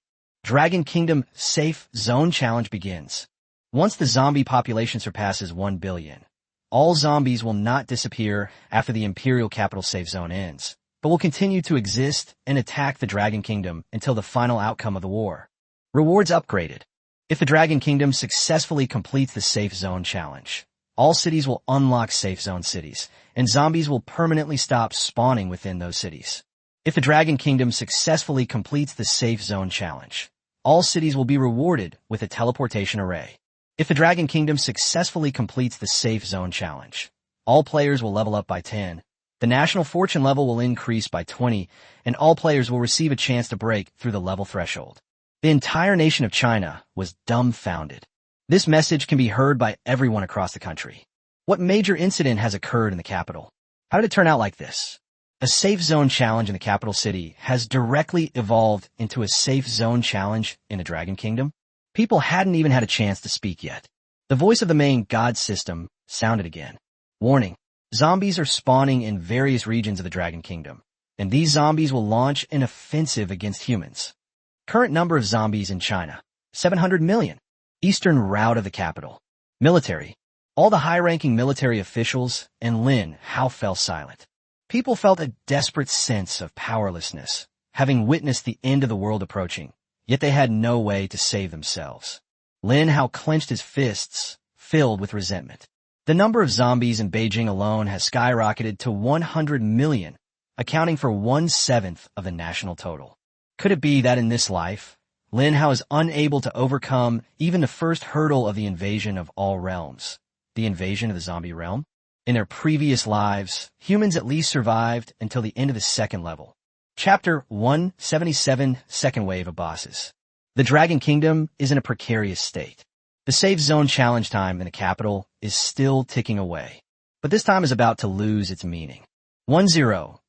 Dragon Kingdom Safe Zone Challenge begins. Once the zombie population surpasses 1 billion, all zombies will not disappear after the Imperial Capital Safe Zone ends, but will continue to exist and attack the Dragon Kingdom until the final outcome of the war. Rewards upgraded. If the Dragon Kingdom successfully completes the Safe Zone Challenge, all cities will unlock Safe Zone cities, and zombies will permanently stop spawning within those cities. If the Dragon Kingdom successfully completes the Safe Zone Challenge, all cities will be rewarded with a teleportation array. If the Dragon Kingdom successfully completes the Safe Zone Challenge, all players will level up by 10, the national fortune level will increase by 20, and all players will receive a chance to break through the level threshold. The entire nation of China was dumbfounded. This message can be heard by everyone across the country. What major incident has occurred in the capital? How did it turn out like this? A Safe Zone Challenge in the capital city has directly evolved into a Safe Zone Challenge in the Dragon Kingdom. People hadn't even had a chance to speak yet. The voice of the main god system sounded again. Warning. Zombies are spawning in various regions of the Dragon Kingdom, and these zombies will launch an offensive against humans. Current number of zombies in China, 700 million. Eastern route of the capital. Military. All the high-ranking military officials and Lin Hao fell silent. People felt a desperate sense of powerlessness, having witnessed the end of the world approaching, yet they had no way to save themselves. Lin Hao clenched his fists, filled with resentment. The number of zombies in Beijing alone has skyrocketed to 100 million, accounting for 1/7 of the national total. Could it be that in this life, Lin Hao is unable to overcome even the first hurdle of the invasion of all realms, the invasion of the zombie realm? In their previous lives, humans at least survived until the end of the second level. Chapter 177, Second Wave of Bosses. The Dragon Kingdom is in a precarious state. The Safe Zone Challenge time in the capital is still ticking away, but this time is about to lose its meaning. 1000.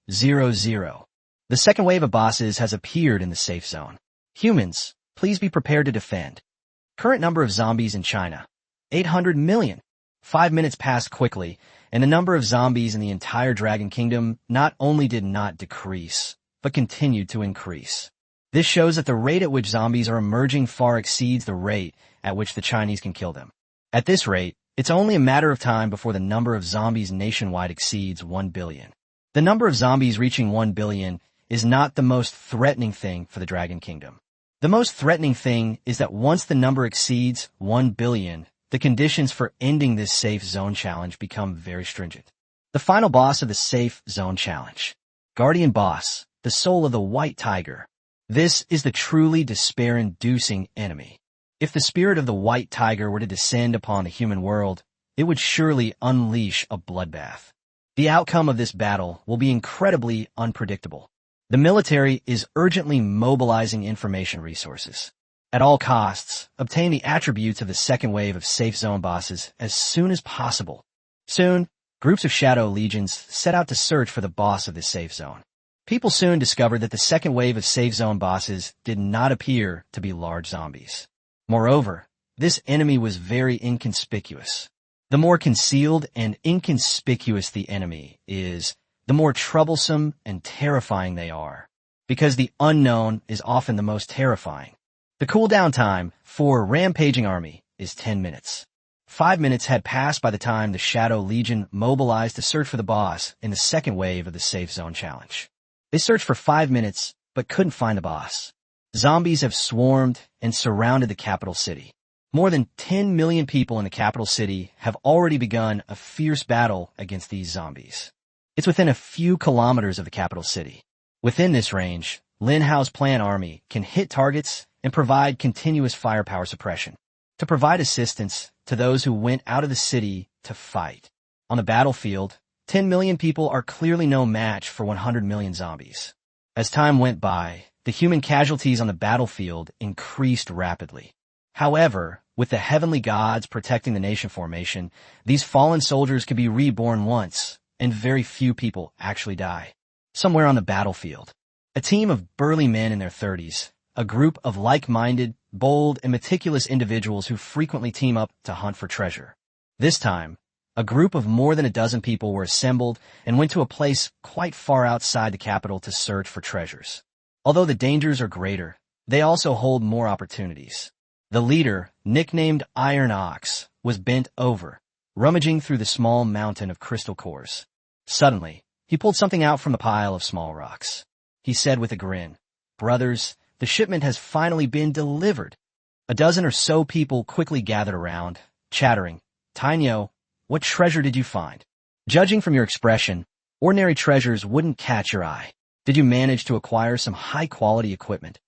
The second wave of bosses has appeared in the safe zone. Humans, please be prepared to defend. Current number of zombies in China, 800 million. 5 minutes passed quickly, and the number of zombies in the entire Dragon Kingdom not only did not decrease, but continued to increase. This shows that the rate at which zombies are emerging far exceeds the rate at which the Chinese can kill them. At this rate, it's only a matter of time before the number of zombies nationwide exceeds 1 billion. The number of zombies reaching 1 billion is not the most threatening thing for the Dragon Kingdom. The most threatening thing is that once the number exceeds 1 billion, the conditions for ending this Safe Zone Challenge become very stringent. The final boss of the Safe Zone Challenge. Guardian Boss, the soul of the White Tiger. This is the truly despair-inducing enemy. If the spirit of the White Tiger were to descend upon the human world, it would surely unleash a bloodbath. The outcome of this battle will be incredibly unpredictable. The military is urgently mobilizing information resources. At all costs, obtain the attributes of the second wave of Safe Zone bosses as soon as possible. Soon, groups of shadow legions set out to search for the boss of this safe zone. People soon discovered that the second wave of Safe Zone bosses did not appear to be large zombies. Moreover, this enemy was very inconspicuous. The more concealed and inconspicuous the enemy is, the more troublesome and terrifying they are, because the unknown is often the most terrifying. The cooldown time for a rampaging army is 10 minutes. 5 minutes had passed by the time the Shadow Legion mobilized to search for the boss in the second wave of the Safe Zone Challenge. They searched for 5 minutes, but couldn't find the boss. Zombies have swarmed and surrounded the capital city. More than 10 million people in the capital city have already begun a fierce battle against these zombies. It's within a few kilometers of the capital city. Within this range, Lin Hao's Plan Army can hit targets and provide continuous firepower suppression to provide assistance to those who went out of the city to fight. On the battlefield, 10 million people are clearly no match for 100 million zombies. As time went by, the human casualties on the battlefield increased rapidly. However, with the heavenly gods protecting the nation formation, these fallen soldiers can be reborn once, and very few people actually die. Somewhere on the battlefield, a team of burly men in their 30s, a group of like-minded, bold, and meticulous individuals who frequently team up to hunt for treasure. This time, a group of more than a dozen people were assembled and went to a place quite far outside the capital to search for treasures. Although the dangers are greater, they also hold more opportunities. The leader, nicknamed Iron Ox, was bent over, rummaging through the small mountain of crystal cores. Suddenly, he pulled something out from a pile of small rocks. He said with a grin, "Brothers, the shipment has finally been delivered." A dozen or so people quickly gathered around, chattering, "Tainyo, what treasure did you find?" Judging from your expression, ordinary treasures wouldn't catch your eye. Did you manage to acquire some high-quality equipment?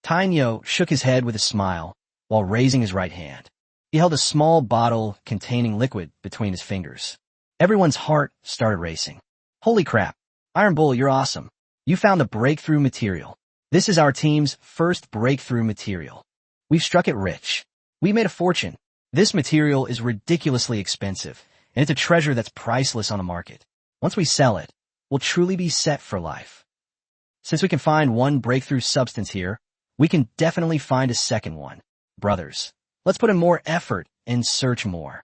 Tainyo shook his head with a smile while raising his right hand. He held a small bottle containing liquid between his fingers. Everyone's heart started racing. Holy crap. Iron Bull, you're awesome. You found the breakthrough material. This is our team's first breakthrough material. We've struck it rich. We made a fortune. This material is ridiculously expensive, and it's a treasure that's priceless on the market. Once we sell it, we'll truly be set for life. Since we can find one breakthrough substance here, we can definitely find a second one. Brothers, let's put in more effort and search more.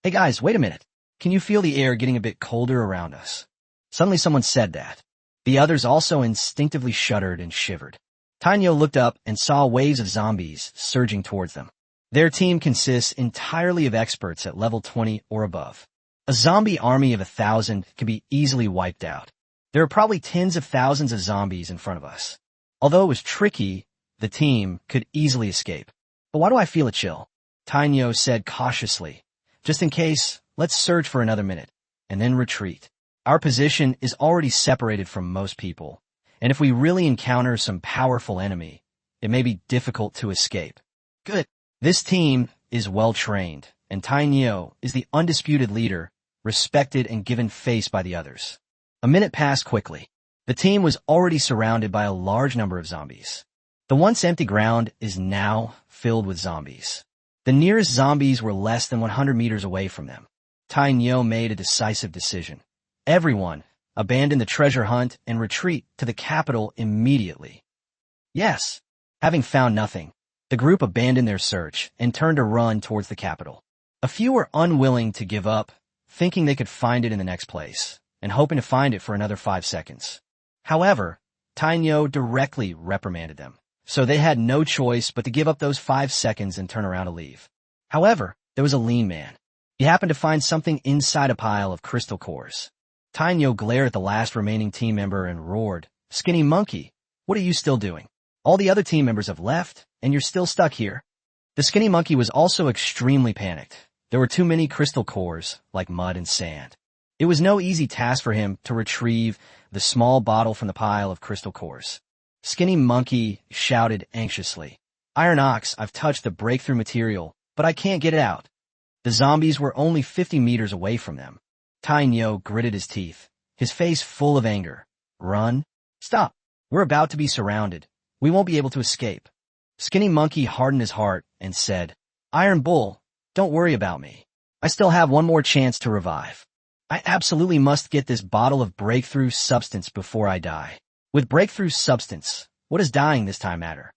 Hey guys, wait a minute. Can you feel the air getting a bit colder around us? Suddenly someone said that. The others also instinctively shuddered and shivered. Tainyo looked up and saw waves of zombies surging towards them. Their team consists entirely of experts at level 20 or above. A zombie army of 1,000 can be easily wiped out. There are probably tens of thousands of zombies in front of us. Although it was tricky, the team could easily escape. But why do I feel a chill? Tainyo said cautiously. Just in case, let's search for another minute, and then retreat. Our position is already separated from most people, and if we really encounter some powerful enemy, it may be difficult to escape. Good. This team is well trained, and Tainyo is the undisputed leader, respected and given face by the others. A minute passed quickly. The team was already surrounded by a large number of zombies. The once empty ground is now filled with zombies. The nearest zombies were less than 100 meters away from them. Tainyo made a decisive decision. Everyone, abandon the treasure hunt and retreat to the capital immediately. Yes. Having found nothing, the group abandoned their search and turned to run towards the capital. A few were unwilling to give up, thinking they could find it in the next place, and hoping to find it for another 5 seconds. However, Tainyo directly reprimanded them, so they had no choice but to give up those 5 seconds and turn around to leave. However, there was a lean man. He happened to find something inside a pile of crystal cores. Tainyo glared at the last remaining team member and roared, "Skinny monkey, what are you still doing? All the other team members have left, and you're still stuck here." The skinny monkey was also extremely panicked. There were too many crystal cores, like mud and sand. It was no easy task for him to retrieve the small bottle from the pile of crystal cores. Skinny monkey shouted anxiously, "Iron Ox, I've touched the breakthrough material, but I can't get it out." The zombies were only 50 meters away from them. Tainyo gritted his teeth, his face full of anger. "Run? Stop. We're about to be surrounded. We won't be able to escape." Skinny Monkey hardened his heart and said, "Iron Bull, don't worry about me. I still have one more chance to revive. I absolutely must get this bottle of breakthrough substance before I die." With breakthrough substance, what does dying this time matter?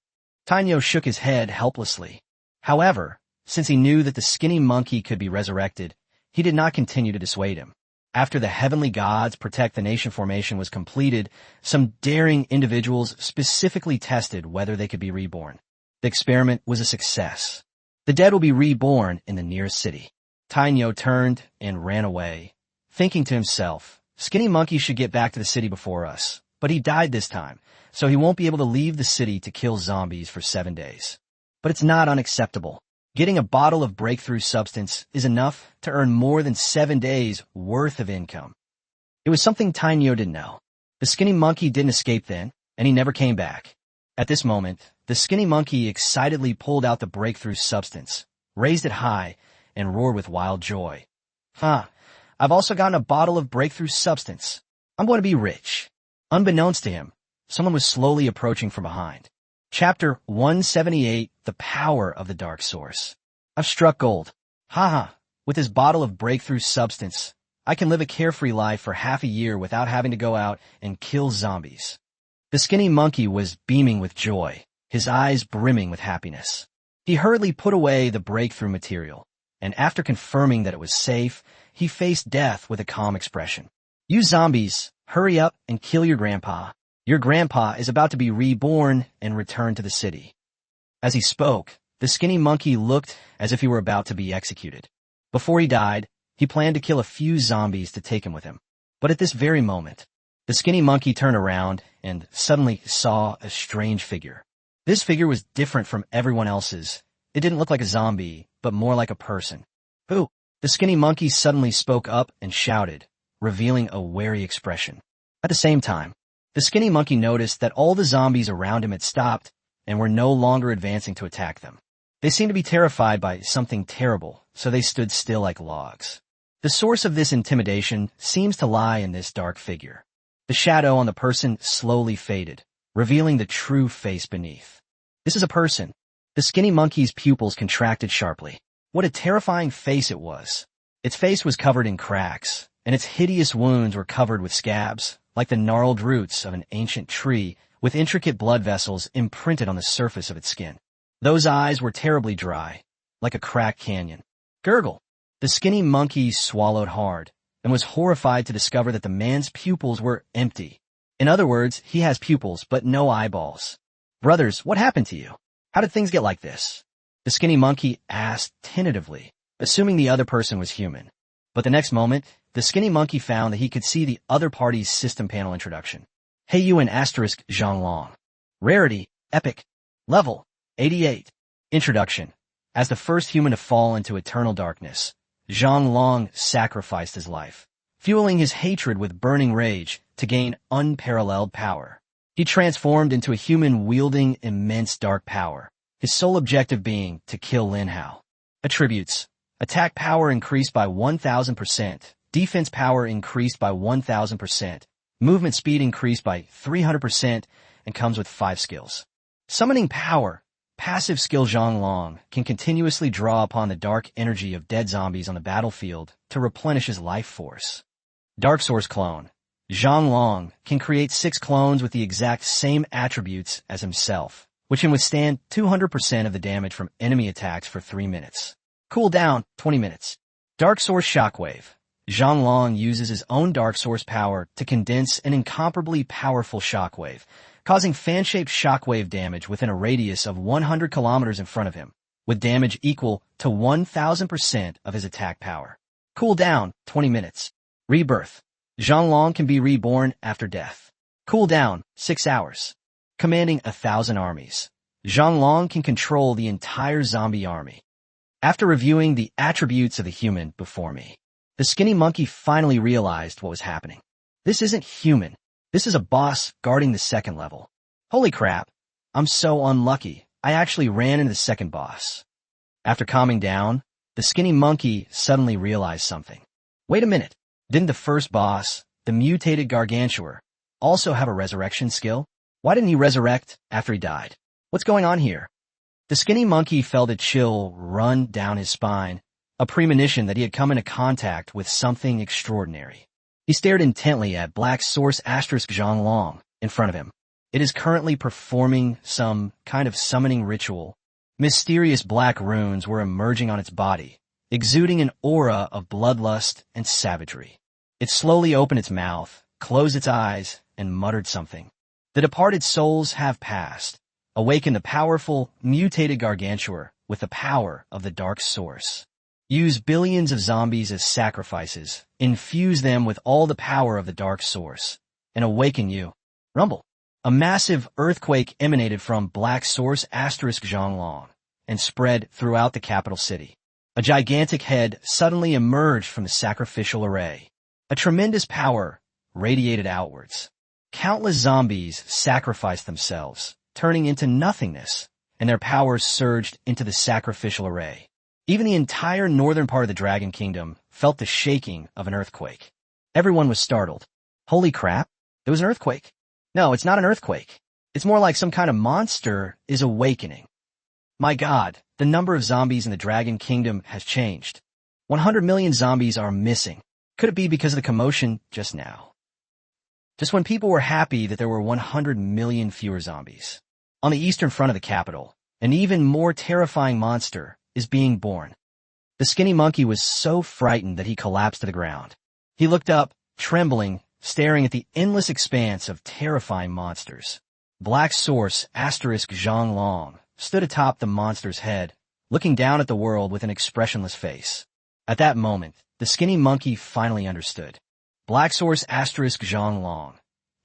Tainyo shook his head helplessly. However, since he knew that the Skinny Monkey could be resurrected, he did not continue to dissuade him. After the Heavenly Gods Protect the Nation formation was completed, some daring individuals specifically tested whether they could be reborn. The experiment was a success. The dead will be reborn in the nearest city. Tainyo turned and ran away, thinking to himself, "Skinny Monkey should get back to the city before us, but he died this time, so he won't be able to leave the city to kill zombies for 7 days. But it's not unacceptable. Getting a bottle of breakthrough substance is enough to earn more than 7 days' worth of income." It was something Tainyo didn't know. The Skinny Monkey didn't escape then, and he never came back. At this moment, the Skinny Monkey excitedly pulled out the breakthrough substance, raised it high, and roared with wild joy. I've also gotten a bottle of breakthrough substance. I'm going to be rich." Unbeknownst to him, someone was slowly approaching from behind. Chapter 178, The Power of the Dark Source. "I've struck gold. With this bottle of breakthrough substance, I can live a carefree life for half a year without having to go out and kill zombies." The Skinny Monkey was beaming with joy, his eyes brimming with happiness. He hurriedly put away the breakthrough material, and after confirming that it was safe, he faced death with a calm expression. "You zombies, hurry up and kill your grandpa. Your grandpa is about to be reborn and return to the city." As he spoke, the Skinny Monkey looked as if he were about to be executed. Before he died, he planned to kill a few zombies to take him with him. But at this very moment, the Skinny Monkey turned around and suddenly saw a strange figure. This figure was different from everyone else's. It didn't look like a zombie, but more like a person. "Who?" The Skinny Monkey suddenly spoke up and shouted, revealing a wary expression. At the same time, the Skinny Monkey noticed that all the zombies around him had stopped, and were no longer advancing to attack them. They seemed to be terrified by something terrible, so they stood still like logs. The source of this intimidation seems to lie in this dark figure. The shadow on the person slowly faded, revealing the true face beneath. This is a person. The skinny monkey's pupils contracted sharply. What a terrifying face it was. Its face was covered in cracks, and its hideous wounds were covered with scabs, like the gnarled roots of an ancient tree, with intricate blood vessels imprinted on the surface of its skin. Those eyes were terribly dry, like a cracked canyon. Gurgle! The skinny monkey swallowed hard, and was horrified to discover that the man's pupils were empty. In other words, he has pupils, but no eyeballs. Brothers, what happened to you? How did things get like this? The skinny monkey asked tentatively, assuming the other person was human. But the next moment, the skinny monkey found that he could see the other party's system panel introduction. Hey you and asterisk Zhonglong. Rarity, epic. Level, 88. Introduction. As the first human to fall into eternal darkness, Zhonglong sacrificed his life, fueling his hatred with burning rage to gain unparalleled power. He transformed into a human wielding immense dark power, his sole objective being to kill Lin Hao. Attributes. Attack power increased by 1,000%, defense power increased by 1,000%, movement speed increased by 300%, and comes with 5 skills. Summoning power. Passive skill Zhonglong can continuously draw upon the dark energy of dead zombies on the battlefield to replenish his life force. Dark Source Clone. Zhonglong can create 6 clones with the exact same attributes as himself, which can withstand 200% of the damage from enemy attacks for 3 minutes. Cooldown, 20 minutes. Dark Source Shockwave. Zhonglong uses his own Dark Source power to condense an incomparably powerful shockwave, causing fan-shaped shockwave damage within a radius of 100 kilometers in front of him, with damage equal to 1,000% of his attack power. Cooldown, 20 minutes. Rebirth. Zhonglong can be reborn after death. Cooldown, 6 hours. Commanding 1,000 armies. Zhonglong can control the entire zombie army. After reviewing the attributes of the human before me, the skinny monkey finally realized what was happening. This isn't human. This is a boss guarding the second level. Holy crap. I'm so unlucky. I actually ran into the second boss. After calming down, the skinny monkey suddenly realized something. Wait a minute. Didn't the first boss, the mutated gargantuar, also have a resurrection skill? Why didn't he resurrect after he died? What's going on here? The skinny monkey felt a chill run down his spine, a premonition that he had come into contact with something extraordinary. He stared intently at Black Source asterisk Zhonglong in front of him. It is currently performing some kind of summoning ritual. Mysterious black runes were emerging on its body, exuding an aura of bloodlust and savagery. It slowly opened its mouth, closed its eyes, and muttered something. The departed souls have passed. Awaken the powerful, mutated gargantuar with the power of the Dark Source. Use billions of zombies as sacrifices, infuse them with all the power of the Dark Source, and awaken you. Rumble. A massive earthquake emanated from Black Source asterisk Zhonglong and spread throughout the capital city. A gigantic head suddenly emerged from the sacrificial array. A tremendous power radiated outwards. Countless zombies sacrificed themselves, turning into nothingness, and their powers surged into the sacrificial array. Even the entire northern part of the Dragon Kingdom felt the shaking of an earthquake. Everyone was startled. Holy crap, it was an earthquake. No, it's not an earthquake. It's more like some kind of monster is awakening. My God, the number of zombies in the Dragon Kingdom has changed. 100 million zombies are missing. Could it be because of the commotion just now? Just when people were happy that there were 100 million fewer zombies. On the eastern front of the capital, an even more terrifying monster is being born. The skinny monkey was so frightened that he collapsed to the ground. He looked up, trembling, staring at the endless expanse of terrifying monsters. Black Source asterisk Zhonglong stood atop the monster's head, looking down at the world with an expressionless face. At that moment, the skinny monkey finally understood. Black Source asterisk Zhonglong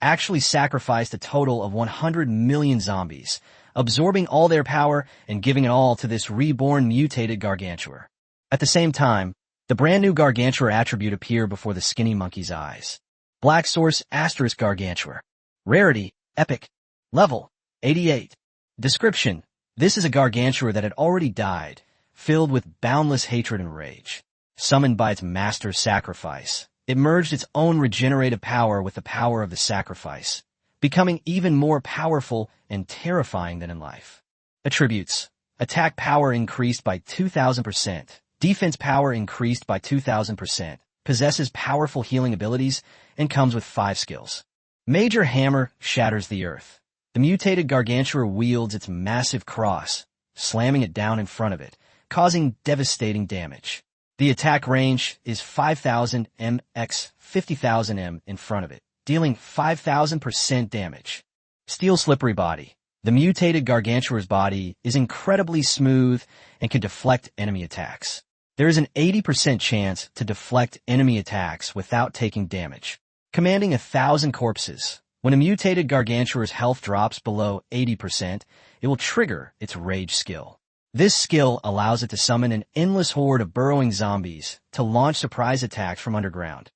actually sacrificed a total of 100 million zombies, absorbing all their power and giving it all to this reborn mutated gargantuar. At the same time, the brand new gargantuar attribute appeared before the skinny monkey's eyes. Black Source asterisk gargantuar. Rarity, epic. Level, 88. Description: this is a gargantua that had already died, filled with boundless hatred and rage. Summoned by its master's sacrifice, it merged its own regenerative power with the power of the sacrifice, becoming even more powerful and terrifying than in life. Attributes: attack power increased by 2,000%, defense power increased by 2,000%, possesses powerful healing abilities, and comes with 5 skills. Major hammer shatters the earth. The mutated gargantua wields its massive cross, slamming it down in front of it, causing devastating damage. The attack range is 5,000 m x 50,000 m in front of it, dealing 5,000% damage. Steel slippery body. The mutated gargantua's body is incredibly smooth and can deflect enemy attacks. There is an 80% chance to deflect enemy attacks without taking damage, commanding 1,000 corpses. When a mutated gargantua's health drops below 80%, it will trigger its rage skill. This skill allows it to summon an endless horde of burrowing zombies to launch surprise attacks from underground.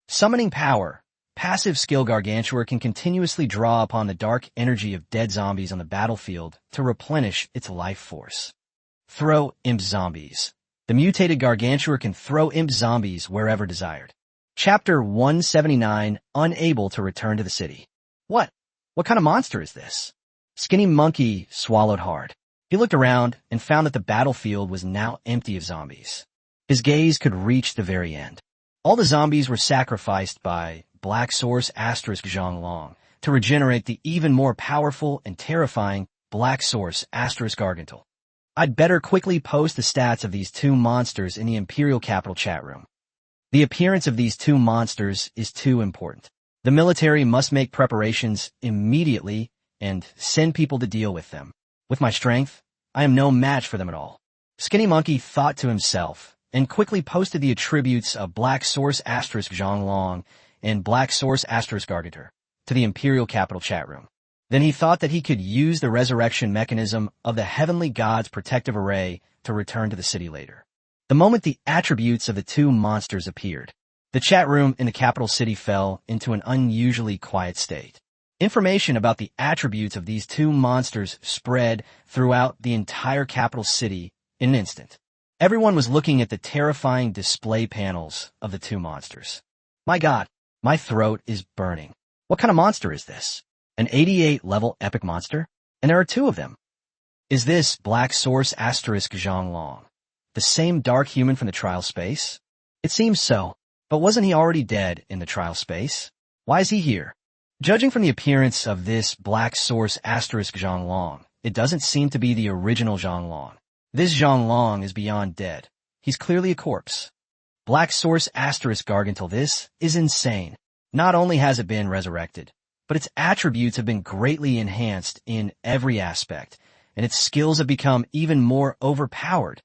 Summoning power. Passive skill gargantua can continuously draw upon the dark energy of dead zombies on the battlefield to replenish its life force. Throw imp zombies. The mutated gargantua can throw imp zombies wherever desired. Chapter 179, Unable to return to the city. What kind of monster is this? Skinny Monkey swallowed hard. He looked around and found that the battlefield was now empty of zombies. His gaze could reach the very end. All the zombies were sacrificed by Black Source * Zhonglong to regenerate the even more powerful and terrifying Black Source * Gargantul. I'd better quickly post the stats of these two monsters in the Imperial Capital chat room. The appearance of these two monsters is too important. The military must make preparations immediately and send people to deal with them. With my strength, I am no match for them at all. Skinny Monkey thought to himself and quickly posted the attributes of Black Source * Zhonglong and Black Source * Gargantur to the Imperial Capital chat room. Then he thought that he could use the resurrection mechanism of the Heavenly God's protective array to return to the city later. The moment the attributes of the two monsters appeared, the chat room in the capital city fell into an unusually quiet state. Information about the attributes of these two monsters spread throughout the entire capital city in an instant. Everyone was looking at the terrifying display panels of the two monsters. My God, my throat is burning. What kind of monster is this? An 88-level epic monster? And there are two of them. Is this Black Source * Zhonglong the same dark human from the trial space? It seems so, but wasn't he already dead in the trial space? Why is he here? Judging from the appearance of this Black Source * Zhonglong, it doesn't seem to be the original Zhonglong. This Zhonglong is beyond dead. He's clearly a corpse. Black Source * Gargantul, this is insane. Not only has it been resurrected, but its attributes have been greatly enhanced in every aspect, and its skills have become even more overpowered.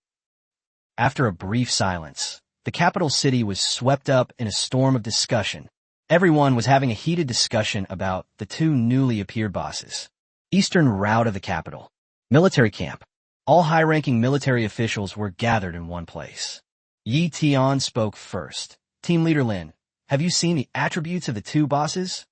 After a brief silence, the capital city was swept up in a storm of discussion. Everyone was having a heated discussion about the two newly appeared bosses. Eastern route of the capital. Military camp. All high-ranking military officials were gathered in one place. Yi Tian spoke first. Team leader Lin, have you seen the attributes of the two bosses?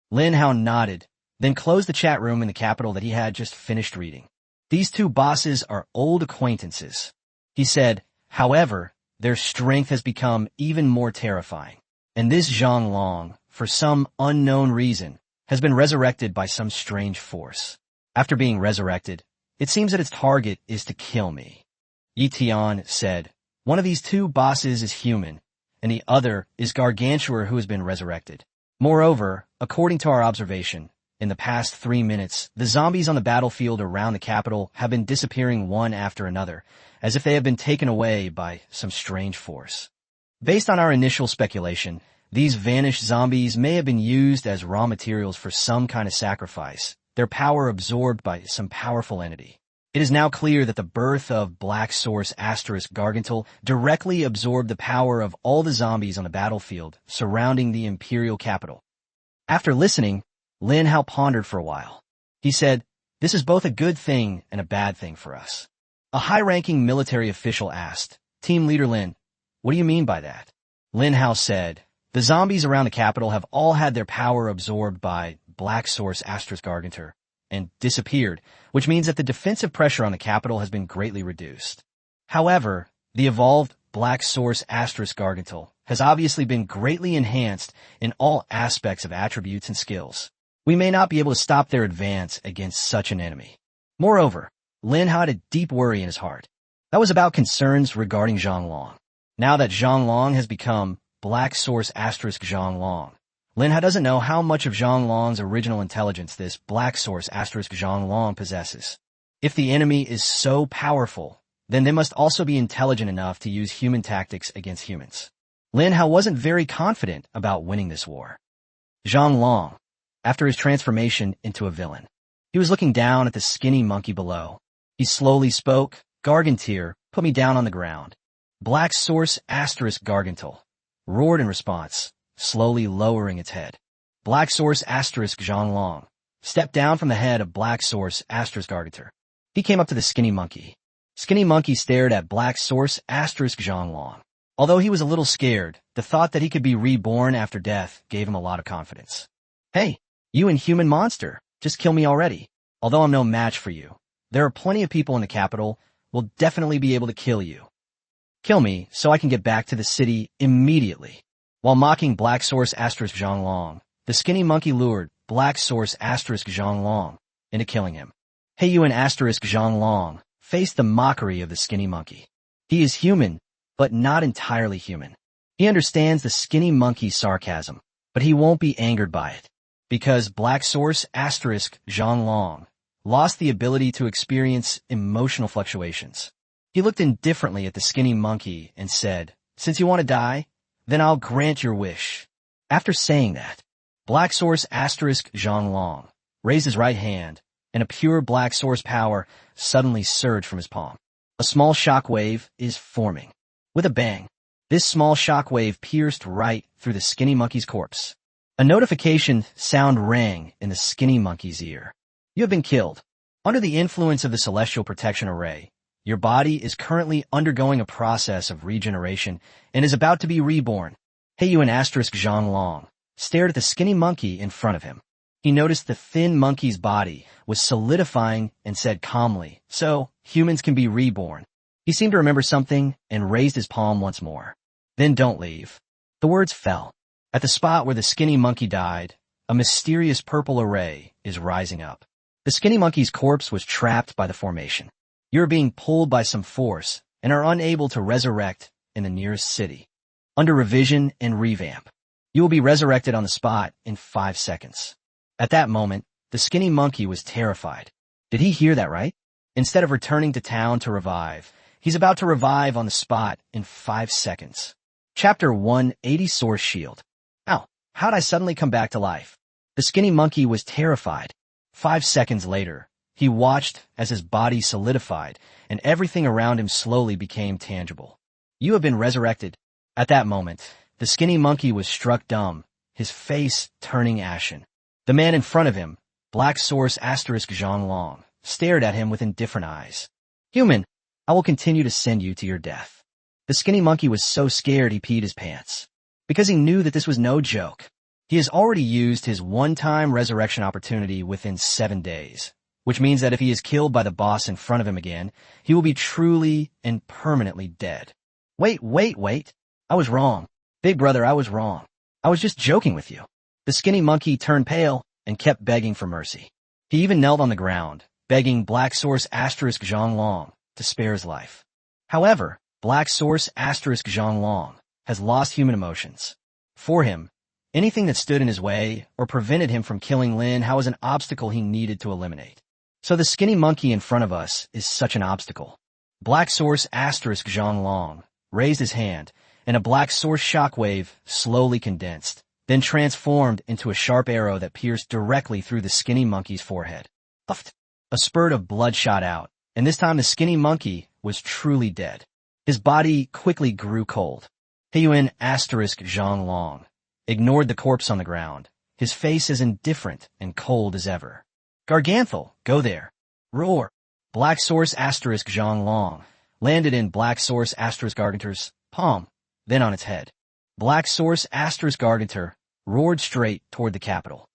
Lin Hao nodded, then closed the chat room in the capital that he had just finished reading. These two bosses are old acquaintances. He said, however, their strength has become even more terrifying. And this Zhonglong, for some unknown reason, has been resurrected by some strange force. After being resurrected, it seems that its target is to kill me. Yi Tian said, one of these two bosses is human, and the other is Gargantua who has been resurrected. Moreover, according to our observation, in the past 3 minutes, the zombies on the battlefield around the capital have been disappearing one after another, as if they have been taken away by some strange force. Based on our initial speculation, these vanished zombies may have been used as raw materials for some kind of sacrifice, their power absorbed by some powerful entity. It is now clear that the birth of Black Source * Gargantul directly absorbed the power of all the zombies on the battlefield surrounding the imperial capital. After listening, Lin Hao pondered for a while. He said, this is both a good thing and a bad thing for us. A high-ranking military official asked, Team leader Lin, what do you mean by that? Lin Hao said, the zombies around the capital have all had their power absorbed by Black Source * Gargantur, and disappeared, which means that the defensive pressure on the capital has been greatly reduced. However, the evolved Black Source Asterisk Gargantul has obviously been greatly enhanced in all aspects of attributes and skills. We may not be able to stop their advance against such an enemy. Moreover, Lin had a deep worry in his heart. That was about concerns regarding Zhonglong. Now that Zhonglong has become Black Source Asterisk Zhonglong, Linha doesn't know how much of Zhonglong's original intelligence this Black Source Asterisk Zhonglong possesses. If the enemy is so powerful, then they must also be intelligent enough to use human tactics against humans. Linha wasn't very confident about winning this war. Zhonglong, after his transformation into a villain, he was looking down at the skinny monkey below. He slowly spoke, "Gargantir, put me down on the ground." Black Source Asterisk Gargantul roared in response, slowly lowering its head. Black Source Asterisk Zhonglong stepped down from the head of Black Source Asterisk Gargantur. He came up to the skinny monkey. Skinny monkey stared at Black Source Asterisk Zhonglong. Although he was a little scared, the thought that he could be reborn after death gave him a lot of confidence. "Hey, you inhuman monster, just kill me already. Although I'm no match for you, there are plenty of people in the capital who will definitely be able to kill you. Kill me so I can get back to the city immediately." While mocking Black Source Asterisk Zhonglong, the skinny monkey lured Black Source Asterisk Zhonglong into killing him. Hey, you and Asterisk Zhonglong faced the mockery of the skinny monkey. He is human, but not entirely human. He understands the skinny monkey's sarcasm, but he won't be angered by it, because Black Source Asterisk Zhonglong lost the ability to experience emotional fluctuations. He looked indifferently at the skinny monkey and said, "Since you want to die, then I'll grant your wish." After saying that, Black Source Asterisk Zhonglong raised his right hand, and a pure Black Source power suddenly surged from his palm. A small shockwave is forming. With a bang, this small shockwave pierced right through the skinny monkey's corpse. A notification sound rang in the skinny monkey's ear. "You have been killed. Under the influence of the Celestial Protection Array, your body is currently undergoing a process of regeneration and is about to be reborn." Hey, you and Asterisk Zhonglong stared at the skinny monkey in front of him. He noticed the thin monkey's body was solidifying and said calmly, "So, humans can be reborn." He seemed to remember something and raised his palm once more. "Then don't leave." The words fell. At the spot where the skinny monkey died, a mysterious purple array is rising up. The skinny monkey's corpse was trapped by the formation. "You're being pulled by some force and are unable to resurrect in the nearest city. Under revision and revamp, you will be resurrected on the spot in 5 seconds. At that moment, the skinny monkey was terrified. Did he hear that right? Instead of returning to town to revive, he's about to revive on the spot in 5 seconds. Chapter 180 Source Shield. Ow, how'd I suddenly come back to life? The skinny monkey was terrified. 5 seconds later, he watched as his body solidified and everything around him slowly became tangible. "You have been resurrected." At that moment, the skinny monkey was struck dumb, his face turning ashen. The man in front of him, Black Source Asterisk Zhonglong, stared at him with indifferent eyes. "Human, I will continue to send you to your death." The skinny monkey was so scared he peed his pants, because he knew that this was no joke. He has already used his one-time resurrection opportunity within 7 days, which means that if he is killed by the boss in front of him again, he will be truly and permanently dead. Wait. I was wrong. Big brother, I was wrong. I was just joking with you." The skinny monkey turned pale and kept begging for mercy. He even knelt on the ground, begging Black Source Asterisk Zhonglong to spare his life. However, Black Source Asterisk Zhonglong has lost human emotions. For him, anything that stood in his way or prevented him from killing Lin Hao was an obstacle he needed to eliminate. So the skinny monkey in front of us is such an obstacle. Black Source Asterisk Zhonglong raised his hand, and a Black Source shockwave slowly condensed, then transformed into a sharp arrow that pierced directly through the skinny monkey's forehead. Puffed. A spurt of blood shot out, and this time the skinny monkey was truly dead. His body quickly grew cold. Heiyuan Asterisk Zhonglong ignored the corpse on the ground, his face as indifferent and cold as ever. "Garganthal, go there." Roar. Black Source Asterisk Zhonglong landed in Black Source Asterisk Gargantur's palm, then on its head. Black Source Asterisk Gargantur roared straight toward the capital.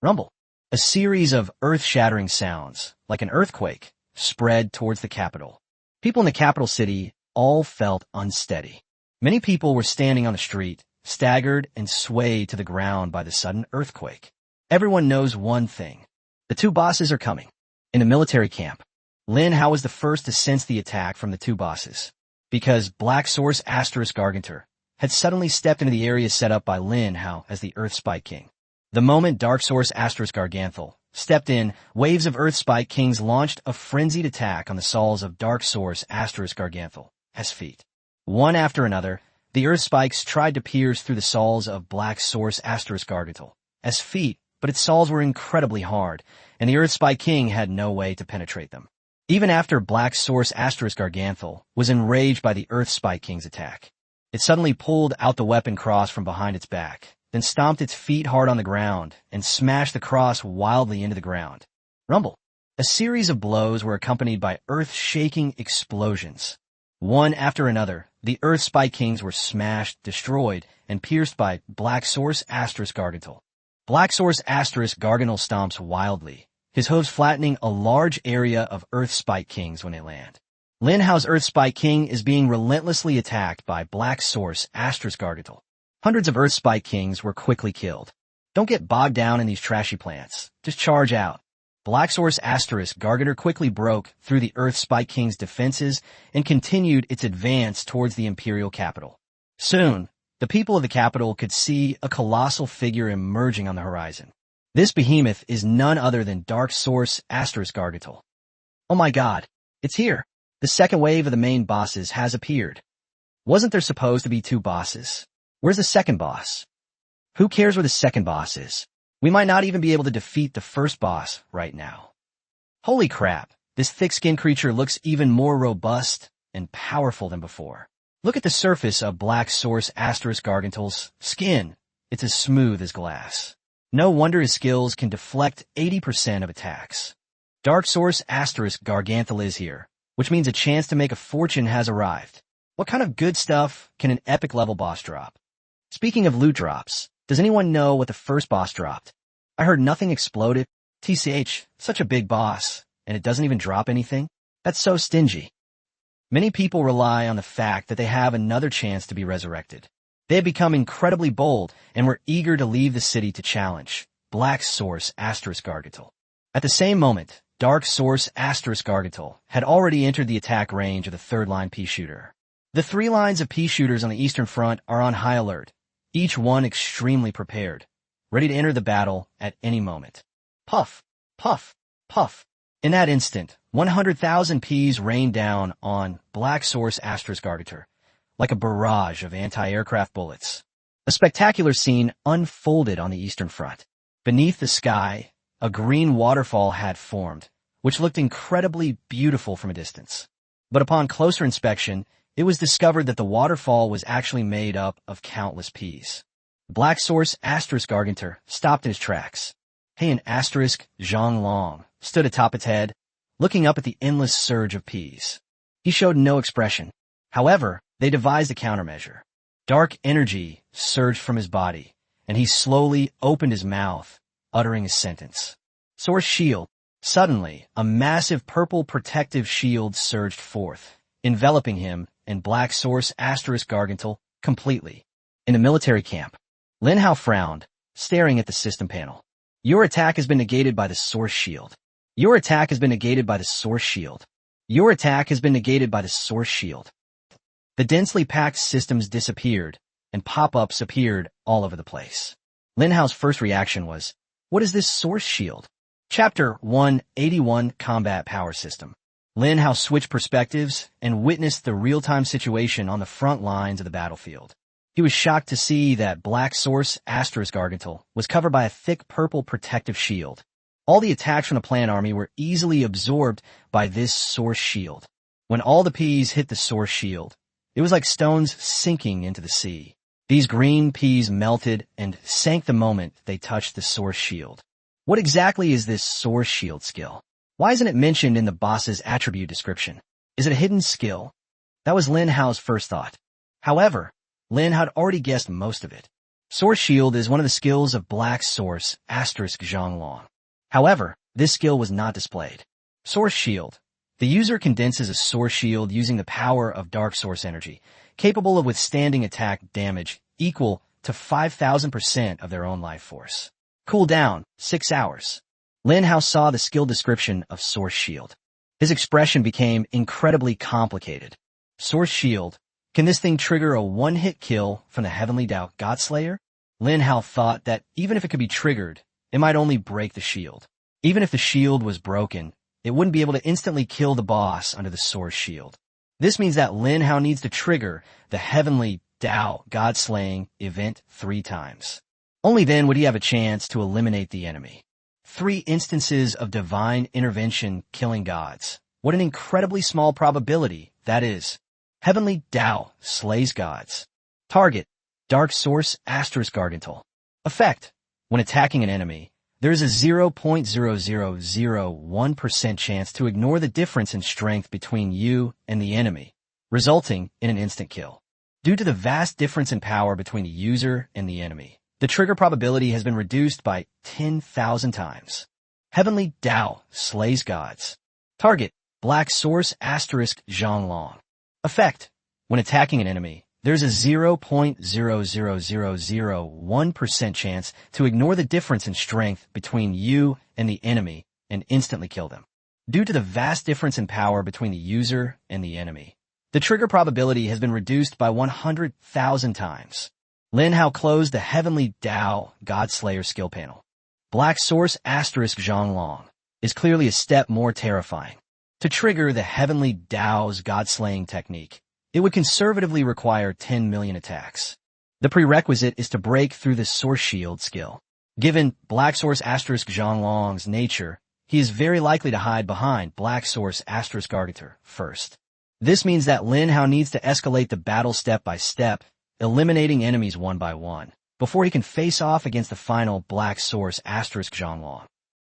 Rumble. A series of earth-shattering sounds, like an earthquake, spread towards the capital. People in the capital city all felt unsteady. Many people were standing on the street, staggered and swayed to the ground by the sudden earthquake. Everyone knows one thing. The two bosses are coming. In the military camp, Lin Hao was the first to sense the attack from the two bosses, because Black Source Asterisk Gargantor had suddenly stepped into the area set up by Lin Hao as the Earth Spike King. The moment Dark Source Asterisk Garganthal stepped in, waves of Earth Spike Kings launched a frenzied attack on the souls of Dark Source Asterisk Garganthal as feet. One after another, the Earth Spikes tried to pierce through the souls of Black Source Asterisk Garganthal as feet, but its souls were incredibly hard, and the Earth Spike King had no way to penetrate them. Even after Black Source Asterisk Garganthal was enraged by the Earth Spike King's attack, it suddenly pulled out the weapon cross from behind its back, then stomped its feet hard on the ground and smashed the cross wildly into the ground. Rumble. A series of blows were accompanied by earth-shaking explosions. One after another, the Earth Spike Kings were smashed, destroyed, and pierced by Black Source Asterisk Garganthal. Black Source Asterisk Garganthal stomps wildly, his hooves flattening a large area of Earth Spike Kings when they land. Lin Hao's Earth Spike King is being relentlessly attacked by Black Source Asterisk Garganthal. Hundreds of Earth Spike Kings were quickly killed. Don't get bogged down in these trashy plants. Just charge out. Black Source Asterisk Gargantor quickly broke through the Earth Spike King's defenses and continued its advance towards the Imperial capital. Soon, the people of the capital could see a colossal figure emerging on the horizon. This behemoth is none other than Dark Source Asterisk Gargantor. Oh my god, it's here. The second wave of the main bosses has appeared. Wasn't there supposed to be two bosses? Where's the second boss? Who cares where the second boss is? We might not even be able to defeat the first boss right now. Holy crap, this thick-skinned creature looks even more robust and powerful than before. Look at the surface of Black Source Asterisk Gargantal's skin. It's as smooth as glass. No wonder his skills can deflect 80% of attacks. Dark Source Asterisk Garganthal is here, which means a chance to make a fortune has arrived. What kind of good stuff can an epic level boss drop? Speaking of loot drops, does anyone know what the first boss dropped? I heard nothing exploded. TCH, such a big boss, and it doesn't even drop anything? That's so stingy. Many people rely on the fact that they have another chance to be resurrected. They have become incredibly bold and were eager to leave the city to challenge Black Source Asterisk Gargantal. At the same moment, Dark Source Asterisk Gargantal had already entered the attack range of the third-line pea shooter. The three lines of pea shooters on the Eastern Front are on high alert, each one extremely prepared, ready to enter the battle at any moment. Puff, puff, puff. In that instant, 100,000 peas rained down on Black Source Asterisk Gargantor, like a barrage of anti-aircraft bullets. A spectacular scene unfolded on the Eastern Front. Beneath the sky, a green waterfall had formed, which looked incredibly beautiful from a distance. But upon closer inspection, it was discovered that the waterfall was actually made up of countless peas. Black Source Asterisk Gargantor stopped in his tracks. He and Asterisk Zhang Long stood atop its head, looking up at the endless surge of peas. He showed no expression. However, they devised a countermeasure. Dark energy surged from his body, and he slowly opened his mouth, uttering a sentence. Source Shield. Suddenly, a massive purple protective shield surged forth, enveloping him and Black Source Asterisk Gargantal completely. In the military camp, Lin Hao frowned, staring at the system panel. Your attack has been negated by the Source Shield. Your attack has been negated by the Source Shield. Your attack has been negated by the Source Shield. The densely packed systems disappeared, and pop-ups appeared all over the place. Lin Hao's first reaction was, what is this Source Shield? Chapter 181 Combat Power System. Lin Hao switched perspectives and witnessed the real-time situation on the front lines of the battlefield. He was shocked to see that Black Source Asterisk Gargantal was covered by a thick purple protective shield. All the attacks from the plant army were easily absorbed by this Source Shield. When all the peas hit the Source Shield, it was like stones sinking into the sea. These green peas melted and sank the moment they touched the Source Shield. What exactly is this Source Shield skill? Why isn't it mentioned in the boss's attribute description? Is it a hidden skill? That was Lin Hao's first thought. However, Lin had already guessed most of it. Source Shield is one of the skills of Black Source Asterisk Zhang Long. However, this skill was not displayed. Source Shield. The user condenses a source shield using the power of dark source energy, capable of withstanding attack damage equal to 5,000% of their own life force. Cooldown, 6 hours. Lin Hao saw the skill description of Source Shield. His expression became incredibly complicated. Source Shield. Can this thing trigger a one-hit kill from the Heavenly Tao Godslayer? Lin Hao thought that even if it could be triggered, it might only break the shield. Even if the shield was broken, it wouldn't be able to instantly kill the boss under the Source Shield. This means that Lin Hao needs to trigger the Heavenly Tao God-slaying event 3 times. Only then would he have a chance to eliminate the enemy. 3 instances of divine intervention killing gods. What an incredibly small probability that is. Heavenly Tao slays gods. Target, Dark Source * Gargantul. Effect, when attacking an enemy, there is a 0.0001% chance to ignore the difference in strength between you and the enemy, resulting in an instant kill. Due to the vast difference in power between the user and the enemy, the trigger probability has been reduced by 10,000 times. Heavenly Tao slays gods. Target, Black Source * Zhonglong. Effect, when attacking an enemy, there's a 0.00001% chance to ignore the difference in strength between you and the enemy and instantly kill them. Due to the vast difference in power between the user and the enemy, the trigger probability has been reduced by 100,000 times. Lin Hao closed the Heavenly Tao Godslayer skill panel. Black Source * Zhonglong is clearly a step more terrifying. To trigger the Heavenly Tao's God-slaying technique, it would conservatively require 10 million attacks. The prerequisite is to break through the Source Shield skill. Given Black Source * Zhonglong's nature, he is very likely to hide behind Black Source * Gargantul first. This means that Lin Hao needs to escalate the battle step by step, eliminating enemies one by one, before he can face off against the final Black Source * Zhonglong.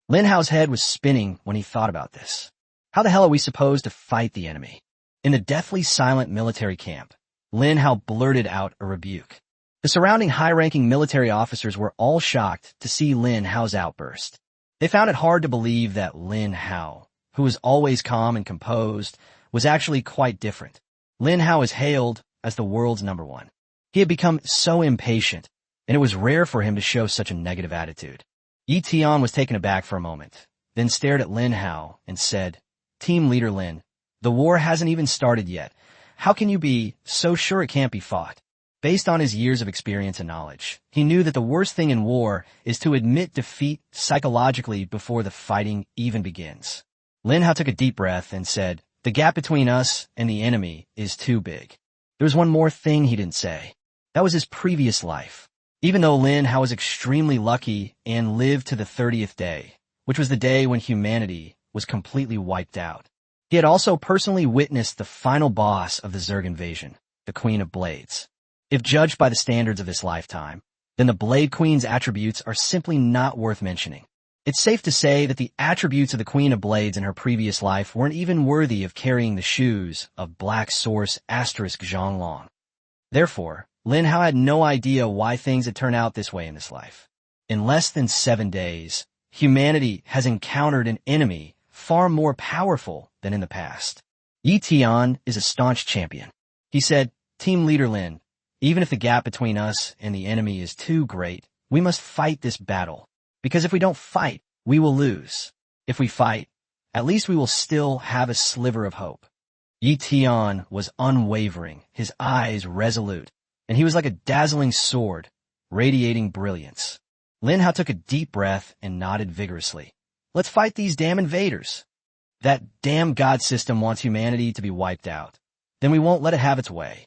Lin Hao's head was spinning when he thought about this. How the hell are we supposed to fight the enemy? In the deathly silent military camp, Lin Hao blurted out a rebuke. The surrounding high-ranking military officers were all shocked to see Lin Hao's outburst. They found it hard to believe that Lin Hao, who was always calm and composed, was actually quite different. Lin Hao is hailed as the world's #1. He had become so impatient, and it was rare for him to show such a negative attitude. Yi Tian was taken aback for a moment, then stared at Lin Hao and said, "Team Leader Lin, the war hasn't even started yet. How can you be so sure it can't be fought?" Based on his years of experience and knowledge, he knew that the worst thing in war is to admit defeat psychologically before the fighting even begins. Lin Hao took a deep breath and said, "The gap between us and the enemy is too big." There was one more thing he didn't say. That was his previous life. Even though Lin Hao was extremely lucky and lived to the 30th day, which was the day when humanity was completely wiped out, he had also personally witnessed the final boss of the Zerg invasion, the Queen of Blades. If judged by the standards of this lifetime, then the Blade Queen's attributes are simply not worth mentioning. It's safe to say that the attributes of the Queen of Blades in her previous life weren't even worthy of carrying the shoes of Black Source * Zhonglong. Therefore, Lin Hao had no idea why things had turned out this way in this life. In less than 7 days, humanity has encountered an enemy far more powerful than in the past. Yi Tian is a staunch champion. He said, "Team Leader Lin, even if the gap between us and the enemy is too great, we must fight this battle. Because if we don't fight, we will lose. If we fight, at least we will still have a sliver of hope." Yi Tian was unwavering, his eyes resolute, and he was like a dazzling sword, radiating brilliance. Lin Hao took a deep breath and nodded vigorously. "Let's fight these damn invaders. That damn god system wants humanity to be wiped out. Then we won't let it have its way."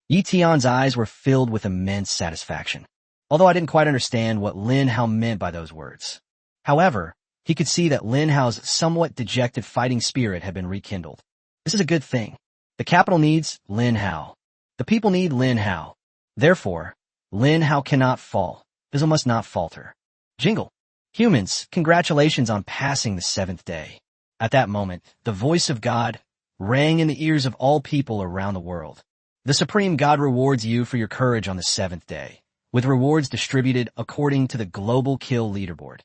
Yi Tian's eyes were filled with immense satisfaction, although I didn't quite understand what Lin Hao meant by those words. However, he could see that Lin Hao's somewhat dejected fighting spirit had been rekindled. This is a good thing. The capital needs Lin Hao. The people need Lin Hao. Therefore, Lin Hao cannot fall. Bizzle must not falter. Jingle. Humans, congratulations on passing the 7th day. At that moment, the voice of God rang in the ears of all people around the world. The Supreme God rewards you for your courage on the 7th day, with rewards distributed according to the global kill leaderboard.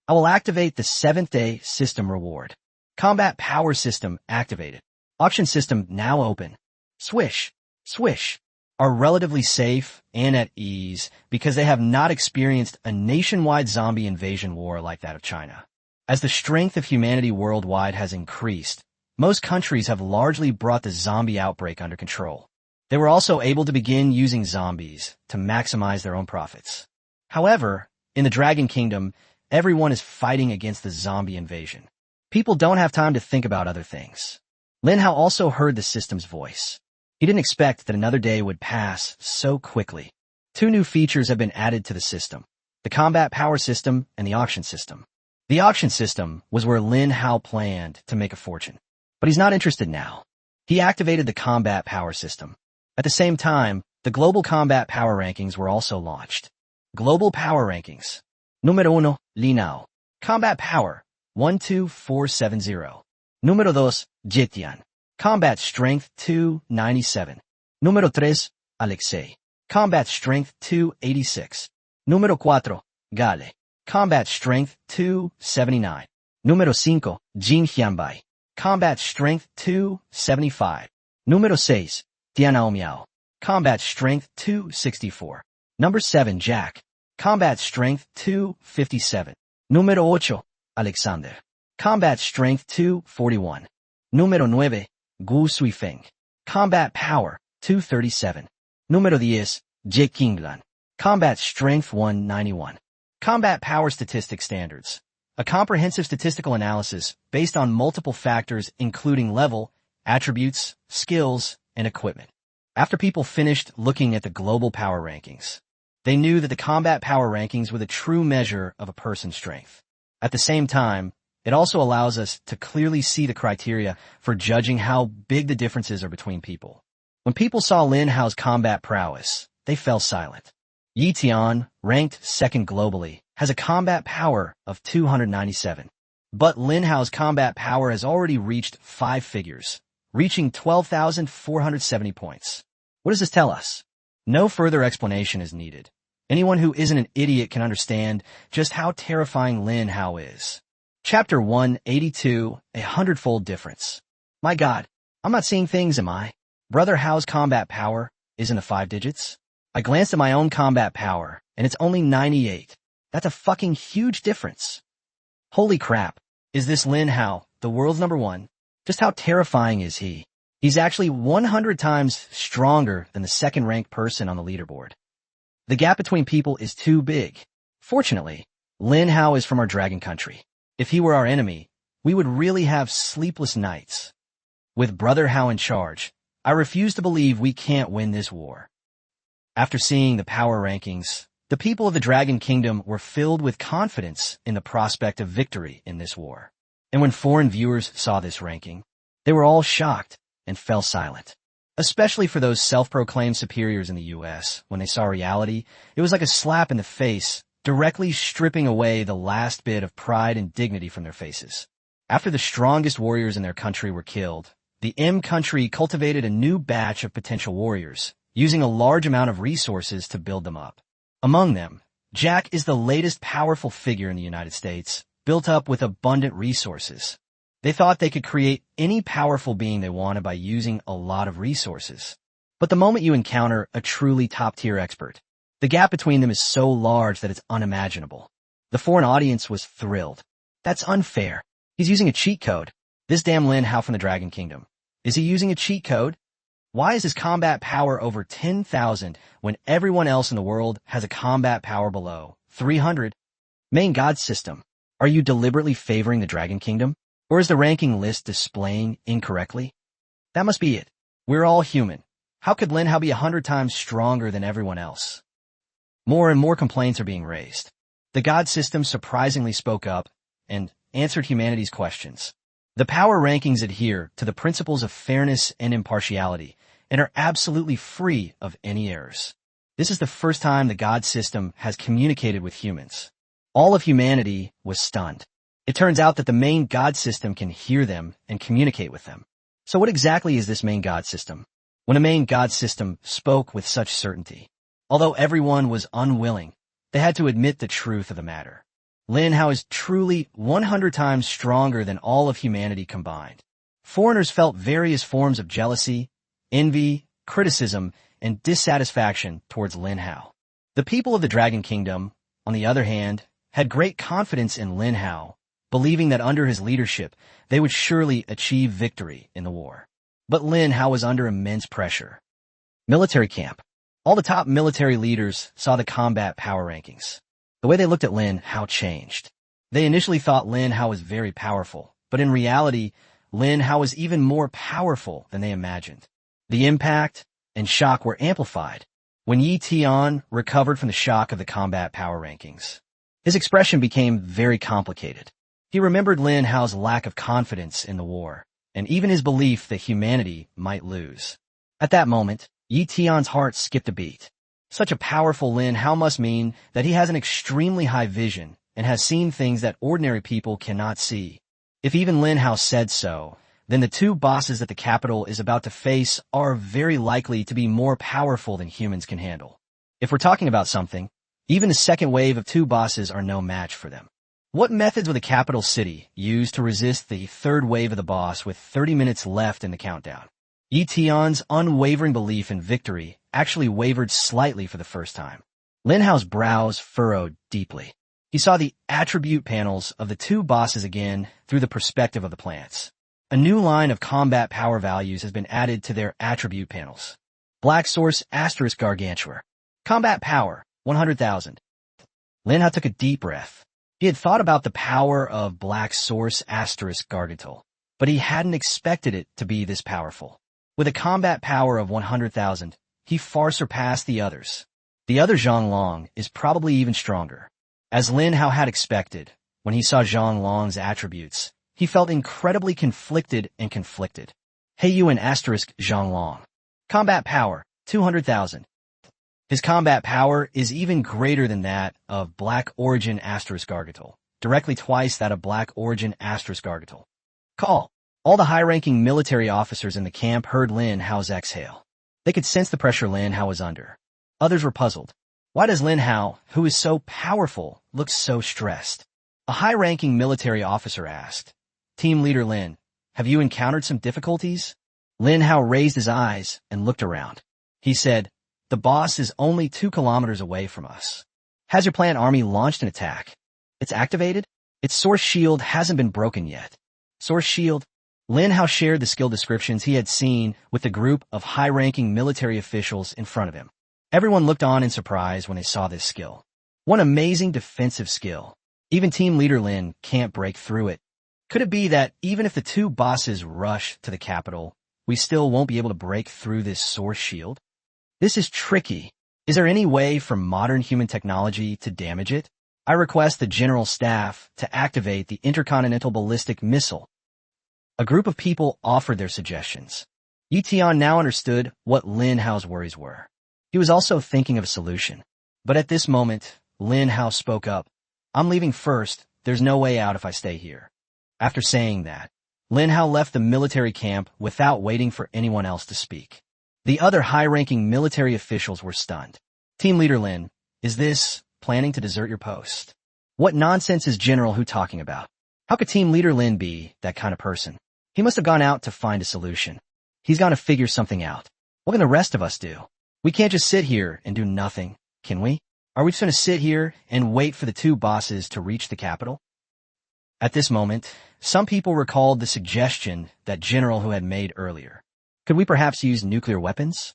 I will activate the 7th day system reward. Combat power system activated. Auction system now open. Swish, swish, are relatively safe and at ease because they have not experienced a nationwide zombie invasion war like that of China. As the strength of humanity worldwide has increased, most countries have largely brought the zombie outbreak under control. They were also able to begin using zombies to maximize their own profits. However, in the Dragon Kingdom, everyone is fighting against the zombie invasion. People don't have time to think about other things. Lin Hao also heard the system's voice. He didn't expect that another day would pass so quickly. 2 new features have been added to the system: the combat power system and the auction system. The auction system was where Lin Hao planned to make a fortune. But he's not interested now. He activated the combat power system. At the same time, the global combat power rankings were also launched. Global power rankings. Número 1, Lin Hao. Combat power, 12470. Número 2, Jitian. Combat strength, 297. Número 3, Alexei. Combat strength, 286. Número 4, Gale. Combat strength, 279. Número 5, Jin Xianbai. Combat strength, 275. Número 6, Tianao Miao. Combat strength, 264. Number 7, Jack. Combat strength, 257. Número 8, Alexander. Combat strength, 241. Número 9, Gu Suifeng. Combat power, 237. Número 10, Jake Kinglan. Combat strength, 191. Combat power statistic standards. A comprehensive statistical analysis based on multiple factors including level, attributes, skills, and equipment. After people finished looking at the global power rankings, they knew that the combat power rankings were the true measure of a person's strength. At the same time, it also allows us to clearly see the criteria for judging how big the differences are between people. When people saw Lin Hao's combat prowess, they fell silent. Yi Tian, ranked 2nd globally, has a combat power of 297. But Lin Hao's combat power has already reached 5 figures, reaching 12,470 points. What does this tell us? No further explanation is needed. Anyone who isn't an idiot can understand just how terrifying Lin Hao is. Chapter 182, A Hundredfold Difference. My God, I'm not seeing things, am I? Brother Hao's combat power isn't the 5 digits. I glanced at my own combat power, and it's only 98. That's a fucking huge difference. Holy crap. Is this Lin Hao, the world's number 1? Just how terrifying is he? He's actually 100 times stronger than the 2nd-ranked person on the leaderboard. The gap between people is too big. Fortunately, Lin Hao is from our dragon country. If he were our enemy, we would really have sleepless nights. With Brother Hao in charge, I refuse to believe we can't win this war. After seeing the power rankings, the people of the Dragon Kingdom were filled with confidence in the prospect of victory in this war. And when foreign viewers saw this ranking, they were all shocked and fell silent. Especially for those self-proclaimed superiors in the US, when they saw reality, it was like a slap in the face, directly stripping away the last bit of pride and dignity from their faces. After the strongest warriors in their country were killed, the M country cultivated a new batch of potential warriors, using a large amount of resources to build them up. Among them, Jack is the latest powerful figure in the United States, built up with abundant resources. They thought they could create any powerful being they wanted by using a lot of resources. But the moment you encounter a truly top-tier expert, the gap between them is so large that it's unimaginable. The foreign audience was thrilled. That's unfair. He's using a cheat code. This damn Lin Hao from the Dragon Kingdom. Is he using a cheat code? Why is his combat power over 10,000 when everyone else in the world has a combat power below 300? Main God system. Are you deliberately favoring the Dragon Kingdom? Or is the ranking list displaying incorrectly? That must be it. We're all human. How could Lin Hao be 100 times stronger than everyone else? More and more complaints are being raised. The God system surprisingly spoke up and answered humanity's questions. The power rankings adhere to the principles of fairness and impartiality and are absolutely free of any errors. This is the first time the God system has communicated with humans. All of humanity was stunned. It turns out that the main God system can hear them and communicate with them. So what exactly is this main God system? When a main God system spoke with such certainty, although everyone was unwilling, they had to admit the truth of the matter. Lin Hao is truly 100 times stronger than all of humanity combined. Foreigners felt various forms of jealousy, envy, criticism, and dissatisfaction towards Lin Hao. The people of the Dragon Kingdom, on the other hand, had great confidence in Lin Hao, believing that under his leadership, they would surely achieve victory in the war. But Lin Hao was under immense pressure. Military camp. All the top military leaders saw the combat power rankings. The way they looked at Lin Hao changed. They initially thought Lin Hao was very powerful, but in reality, Lin Hao was even more powerful than they imagined. The impact and shock were amplified when Yi Tian recovered from the shock of the combat power rankings. His expression became very complicated. He remembered Lin Hao's lack of confidence in the war, and even his belief that humanity might lose. At that moment, Yi Tian's heart skipped a beat. Such a powerful Lin Hao must mean that he has an extremely high vision and has seen things that ordinary people cannot see. If even Lin Hao said so, then the two bosses that the capital is about to face are very likely to be more powerful than humans can handle. If we're talking about something, even the second wave of two bosses are no match for them. What methods would the capital city use to resist the third wave of the boss with 30 minutes left in the countdown? Yi Tian's unwavering belief in victory actually wavered slightly for the first time. Lin Hao's brows furrowed deeply. He saw the attribute panels of the two bosses again through the perspective of the plants. A new line of combat power values has been added to their attribute panels. Black Source * Gargantua. Combat power, 100,000. Lin Hao took a deep breath. He had thought about the power of Black Source * Gargantua, but he hadn't expected it to be this powerful. With a combat power of 100,000, he far surpassed the others. The other Zhonglong is probably even stronger. As Lin Hao had expected, when he saw Zhonglong's attributes, he felt incredibly conflicted. Heiyuan * Zhonglong. Combat power, 200,000. His combat power is even greater than that of Black Origin * Gargantua, directly twice that of Black Origin * Gargantua. Call. All the high-ranking military officers in the camp heard Lin Hao's exhale. They could sense the pressure Lin Hao was under. Others were puzzled. Why does Lin Hao, who is so powerful, look so stressed? A high-ranking military officer asked. Team leader Lin, have you encountered some difficulties? Lin Hao raised his eyes and looked around. He said, the boss is only 2 kilometers away from us. Has your plant army launched an attack? It's activated? Its source shield hasn't been broken yet. Source shield? Lin Hao shared the skill descriptions he had seen with the group of high-ranking military officials in front of him. Everyone looked on in surprise when they saw this skill. What amazing defensive skill. Even team leader Lin can't break through it. Could it be that even if the two bosses rush to the capital, we still won't be able to break through this source shield? This is tricky. Is there any way for modern human technology to damage it? I request the General Staff to activate the intercontinental ballistic missile. A group of people offered their suggestions. Yi Tian now understood what Lin Hao's worries were. He was also thinking of a solution. But at this moment, Lin Hao spoke up. I'm leaving first. There's no way out if I stay here. After saying that, Lin Hao left the military camp without waiting for anyone else to speak. The other high-ranking military officials were stunned. Team leader Lin, is this planning to desert your post? What nonsense is General Hu talking about? How could team leader Lin be that kind of person? He must have gone out to find a solution. He's got to figure something out. What can the rest of us do? We can't just sit here and do nothing, can we? Are we just going to sit here and wait for the two bosses to reach the capital? At this moment, some people recalled the suggestion that General Hu had made earlier. Could we perhaps use nuclear weapons?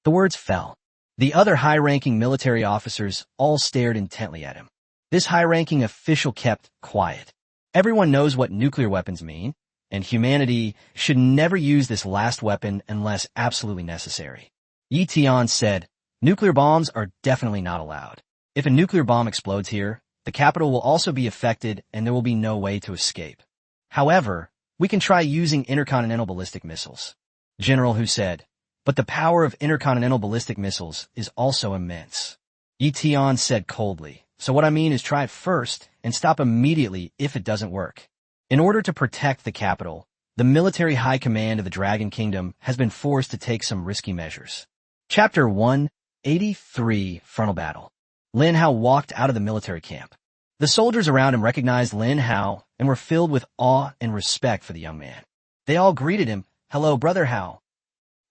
The words fell. The other high-ranking military officers all stared intently at him. This high-ranking official kept quiet. Everyone knows what nuclear weapons mean, and humanity should never use this last weapon unless absolutely necessary. Yi Tian said, nuclear bombs are definitely not allowed. If a nuclear bomb explodes here, the capital will also be affected and there will be no way to escape. However, we can try using intercontinental ballistic missiles. General Hu said, but the power of intercontinental ballistic missiles is also immense. Yi Tian said coldly, so what I mean is try it first and stop immediately if it doesn't work. In order to protect the capital, the military high command of the Dragon Kingdom has been forced to take some risky measures. Chapter 183 Frontal Battle. Lin Hao walked out of the military camp. The soldiers around him recognized Lin Hao and were filled with awe and respect for the young man. They all greeted him, "Hello, Brother Hao."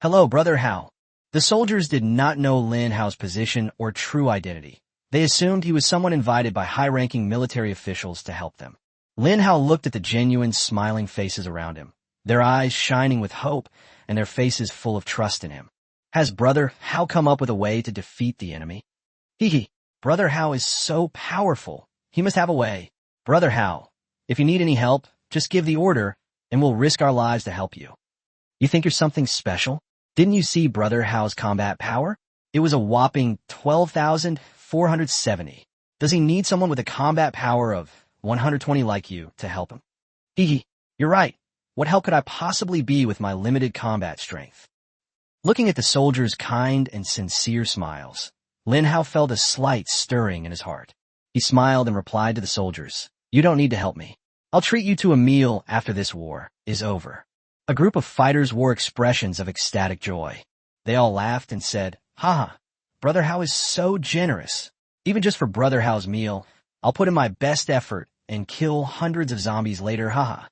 "Hello, Brother Hao." The soldiers did not know Lin Hao's position or true identity. They assumed he was someone invited by high-ranking military officials to help them. Lin Hao looked at the genuine, smiling faces around him, their eyes shining with hope and their faces full of trust in him. Has Brother Hao come up with a way to defeat the enemy? Hee. Brother Hao is so powerful. He must have a way. Brother Hao, if you need any help, just give the order, and we'll risk our lives to help you. You think you're something special? Didn't you see Brother Hao's combat power? It was a whopping 12,470. Does he need someone with a combat power of 120 like you to help him? Hee. You're right. What help could I possibly be with my limited combat strength? Looking at the soldiers' kind and sincere smiles, Lin Hao felt a slight stirring in his heart. He smiled and replied to the soldiers, "You don't need to help me. I'll treat you to a meal after this war is over." A group of fighters wore expressions of ecstatic joy. They all laughed and said, "Haha, Brother Hao is so generous. Even just for Brother Hao's meal, I'll put in my best effort and kill hundreds of zombies later, haha."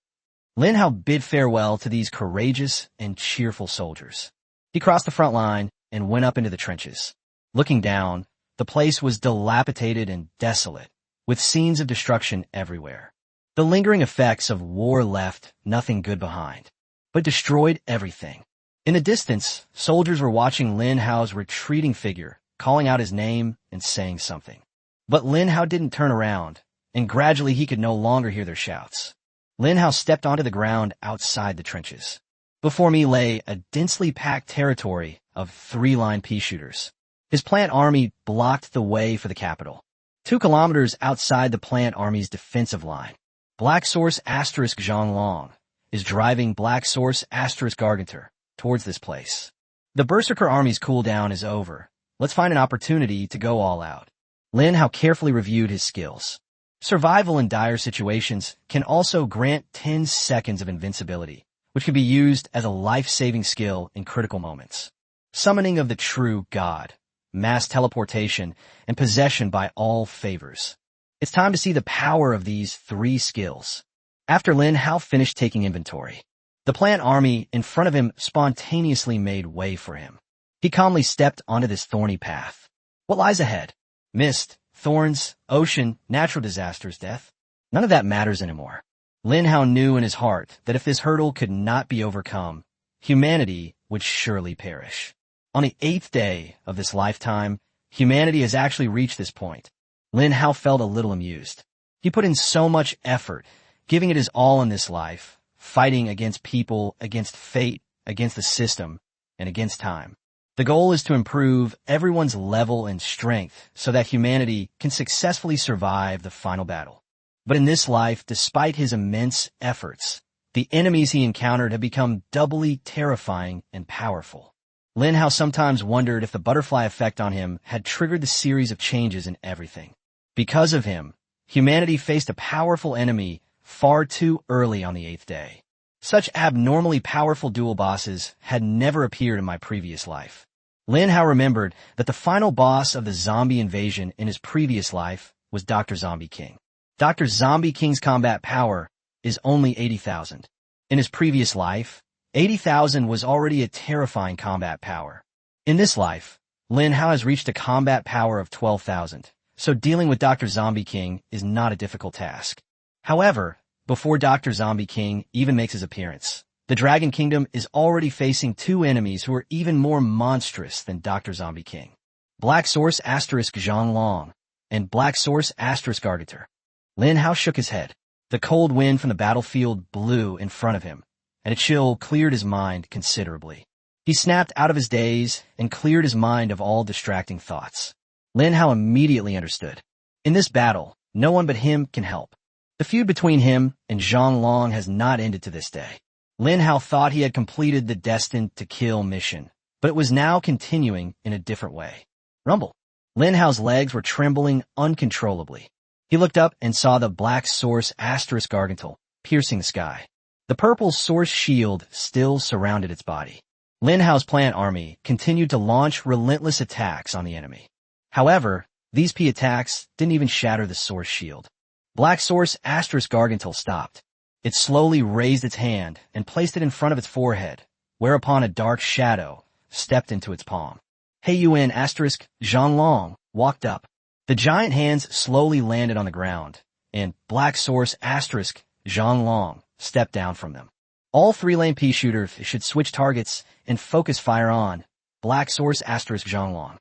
Lin Hao bid farewell to these courageous and cheerful soldiers. He crossed the front line and went up into the trenches. Looking down, the place was dilapidated and desolate, with scenes of destruction everywhere. The lingering effects of war left nothing good behind, but destroyed everything. In the distance, soldiers were watching Lin Hao's retreating figure, calling out his name and saying something. But Lin Hao didn't turn around, and gradually he could no longer hear their shouts. Lin Hao stepped onto the ground outside the trenches. Before me lay a densely packed territory of 3-line pea shooters. His plant army blocked the way for the capital. 2 kilometers outside the plant army's defensive line, Black Source Asterisk Zhonglong is driving Black Source Asterisk Gargantor towards this place. The Berserker army's cooldown is over. Let's find an opportunity to go all out. Lin Hao carefully reviewed his skills. Survival in dire situations can also grant 10 seconds of invincibility, which can be used as a life-saving skill in critical moments. Summoning of the true God, mass teleportation, and possession by all favors. It's time to see the power of these 3 skills. After Lin Hao finished taking inventory, the plant army in front of him spontaneously made way for him. He calmly stepped onto this thorny path. What lies ahead? Mist, thorns, ocean, natural disasters, death. None of that matters anymore. Lin Hao knew in his heart that if this hurdle could not be overcome, humanity would surely perish. On the 8th day of this lifetime, humanity has actually reached this point. Lin Hao felt a little amused. He put in so much effort, giving it his all in this life, fighting against people, against fate, against the system, and against time. The goal is to improve everyone's level and strength so that humanity can successfully survive the final battle. But in this life, despite his immense efforts, the enemies he encountered have become doubly terrifying and powerful. Lin Hao sometimes wondered if the butterfly effect on him had triggered the series of changes in everything. Because of him, humanity faced a powerful enemy far too early on the 8th day. Such abnormally powerful dual bosses had never appeared in my previous life. Lin Hao remembered that the final boss of the zombie invasion in his previous life was Dr. Zombie King. Dr. Zombie King's combat power is only 80,000. In his previous life, 80,000 was already a terrifying combat power. In this life, Lin Hao has reached a combat power of 12,000, so dealing with Dr. Zombie King is not a difficult task. However, before Dr. Zombie King even makes his appearance, the Dragon Kingdom is already facing 2 enemies who are even more monstrous than Dr. Zombie King. Black Source Asterisk Zhonglong and Black Source Asterisk Gargantor. Lin Hao shook his head. The cold wind from the battlefield blew in front of him, and a chill cleared his mind considerably. He snapped out of his daze and cleared his mind of all distracting thoughts. Lin Hao immediately understood. In this battle, no one but him can help. The feud between him and Zhonglong has not ended to this day. Lin Hao thought he had completed the destined to kill mission, but it was now continuing in a different way. Rumble. Lin Hao's legs were trembling uncontrollably. He looked up and saw the Black Source Asterisk Gargantor piercing the sky. The purple source shield still surrounded its body. Lin Hao's plant army continued to launch relentless attacks on the enemy. However, these P attacks didn't even shatter the source shield. Black Source asterisk Gargantul stopped. It slowly raised its hand and placed it in front of its forehead, whereupon a dark shadow stepped into its palm. Heiyuan asterisk Zhonglong walked up. The giant hands slowly landed on the ground, and Black Source asterisk Zhonglong stepped down from them. All 3-lane pea shooters should switch targets and focus fire on Black Source asterisk Zhonglong.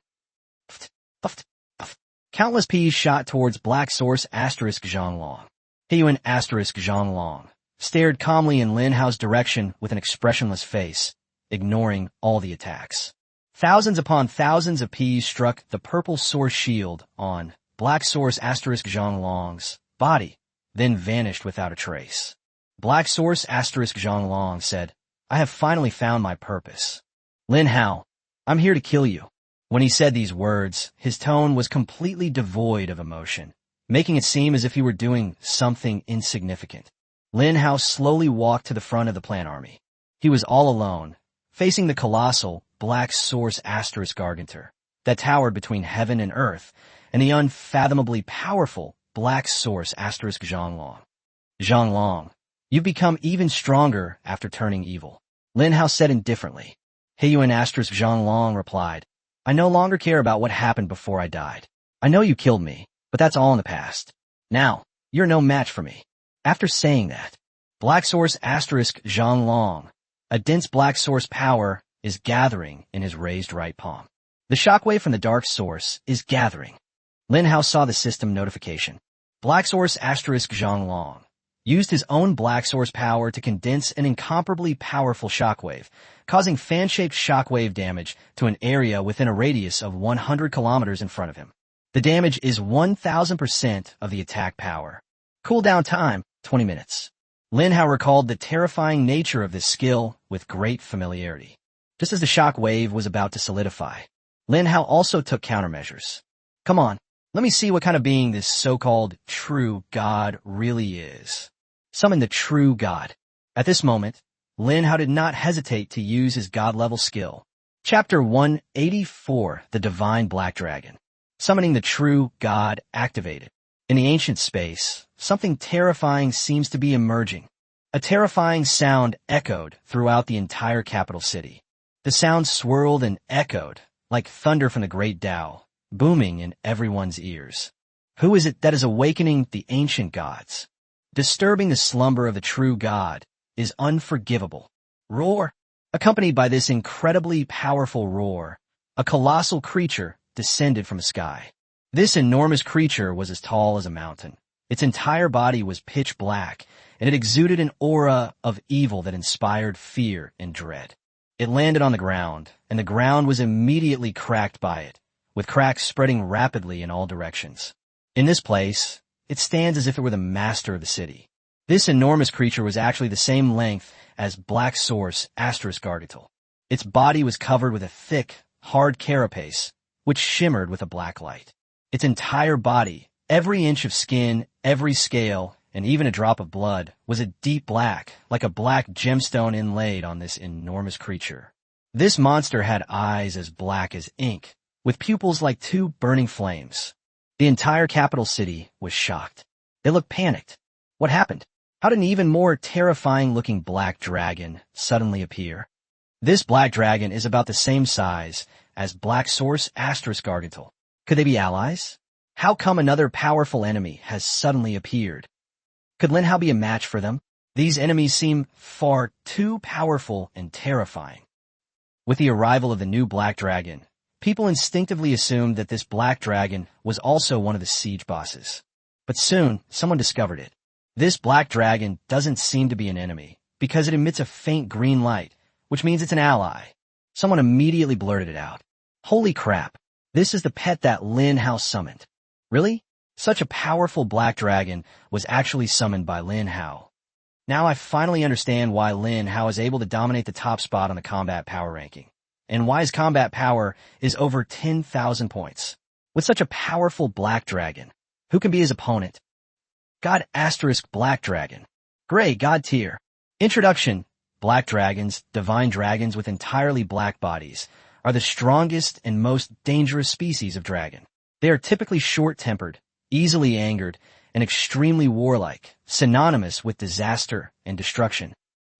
Countless peas shot towards Black Source asterisk Zhonglong. Heiyuan asterisk Zhonglong stared calmly in Lin Hao's direction with an expressionless face, ignoring all the attacks. Thousands upon thousands of peas struck the purple source shield on Black Source asterisk Zhonglong's body, then vanished without a trace. Black Source asterisk Zhonglong said, "I have finally found my purpose. Lin Hao, I'm here to kill you." When he said these words, his tone was completely devoid of emotion, making it seem as if he were doing something insignificant. Lin Hao slowly walked to the front of the plant army. He was all alone, facing the colossal Black Source asterisk Gargantur that towered between heaven and earth, and the unfathomably powerful Black Source asterisk Zhonglong. "Zhonglong, you've become even stronger after turning evil," Lin Hao said indifferently. Heiyuan asterisk Zhonglong replied, "I no longer care about what happened before I died. I know you killed me, but that's all in the past. Now, you're no match for me." After saying that, Black Source asterisk Zhonglong, a dense Black Source power, is gathering in his raised right palm. The shockwave from the Dark Source is gathering. Lin Hao saw the system notification. Black Source asterisk Zhonglong used his own Black Source power to condense an incomparably powerful shockwave, causing fan-shaped shockwave damage to an area within a radius of 100 kilometers in front of him. The damage is 1000% of the attack power. Cooldown time, 20 minutes. Lin Hao recalled the terrifying nature of this skill with great familiarity. Just as the shock wave was about to solidify, Lin Hao also took countermeasures. "Come on, let me see what kind of being this so-called true god really is." Summon the true god. At this moment, Lin Hao did not hesitate to use his god-level skill. Chapter 184, The Divine Black Dragon. Summoning the true god activated. In the ancient space, something terrifying seems to be emerging. A terrifying sound echoed throughout the entire capital city. The sound swirled and echoed, like thunder from the great Tao, booming in everyone's ears. Who is it that is awakening the ancient gods? Disturbing the slumber of the true god is unforgivable. Roar! Accompanied by this incredibly powerful roar, a colossal creature descended from the sky. This enormous creature was as tall as a mountain. Its entire body was pitch black, and it exuded an aura of evil that inspired fear and dread. It landed on the ground, and the ground was immediately cracked by it, with cracks spreading rapidly in all directions. In this place, it stands as if it were the master of the city. This enormous creature was actually the same length as Black Source asterisk Gargantul. Its body was covered with a thick, hard carapace, which shimmered with a black light. Its entire body, every inch of skin, every scale, and even a drop of blood, was a deep black, like a black gemstone inlaid on this enormous creature. This monster had eyes as black as ink, with pupils like two burning flames. The entire capital city was shocked. They looked panicked. What happened? How did an even more terrifying-looking black dragon suddenly appear? This black dragon is about the same size as Black Source asterisk Gargantul. Could they be allies? How come another powerful enemy has suddenly appeared? Could Lin Hao be a match for them? These enemies seem far too powerful and terrifying. With the arrival of the new black dragon, people instinctively assumed that this black dragon was also one of the siege bosses. But soon, someone discovered it. This black dragon doesn't seem to be an enemy, because it emits a faint green light, which means it's an ally. Someone immediately blurted it out. Holy crap, this is the pet that Lin Hao summoned. Really? Such a powerful black dragon was actually summoned by Lin Hao. Now I finally understand why Lin Hao is able to dominate the top spot on the combat power ranking, and why his combat power is over 10,000 points. With such a powerful black dragon, who can be his opponent? God asterisk Black Dragon. Gray God tier. Introduction. Black dragons, divine dragons with entirely black bodies, are the strongest and most dangerous species of dragon. They are typically short-tempered, easily angered, and extremely warlike, synonymous with disaster and destruction.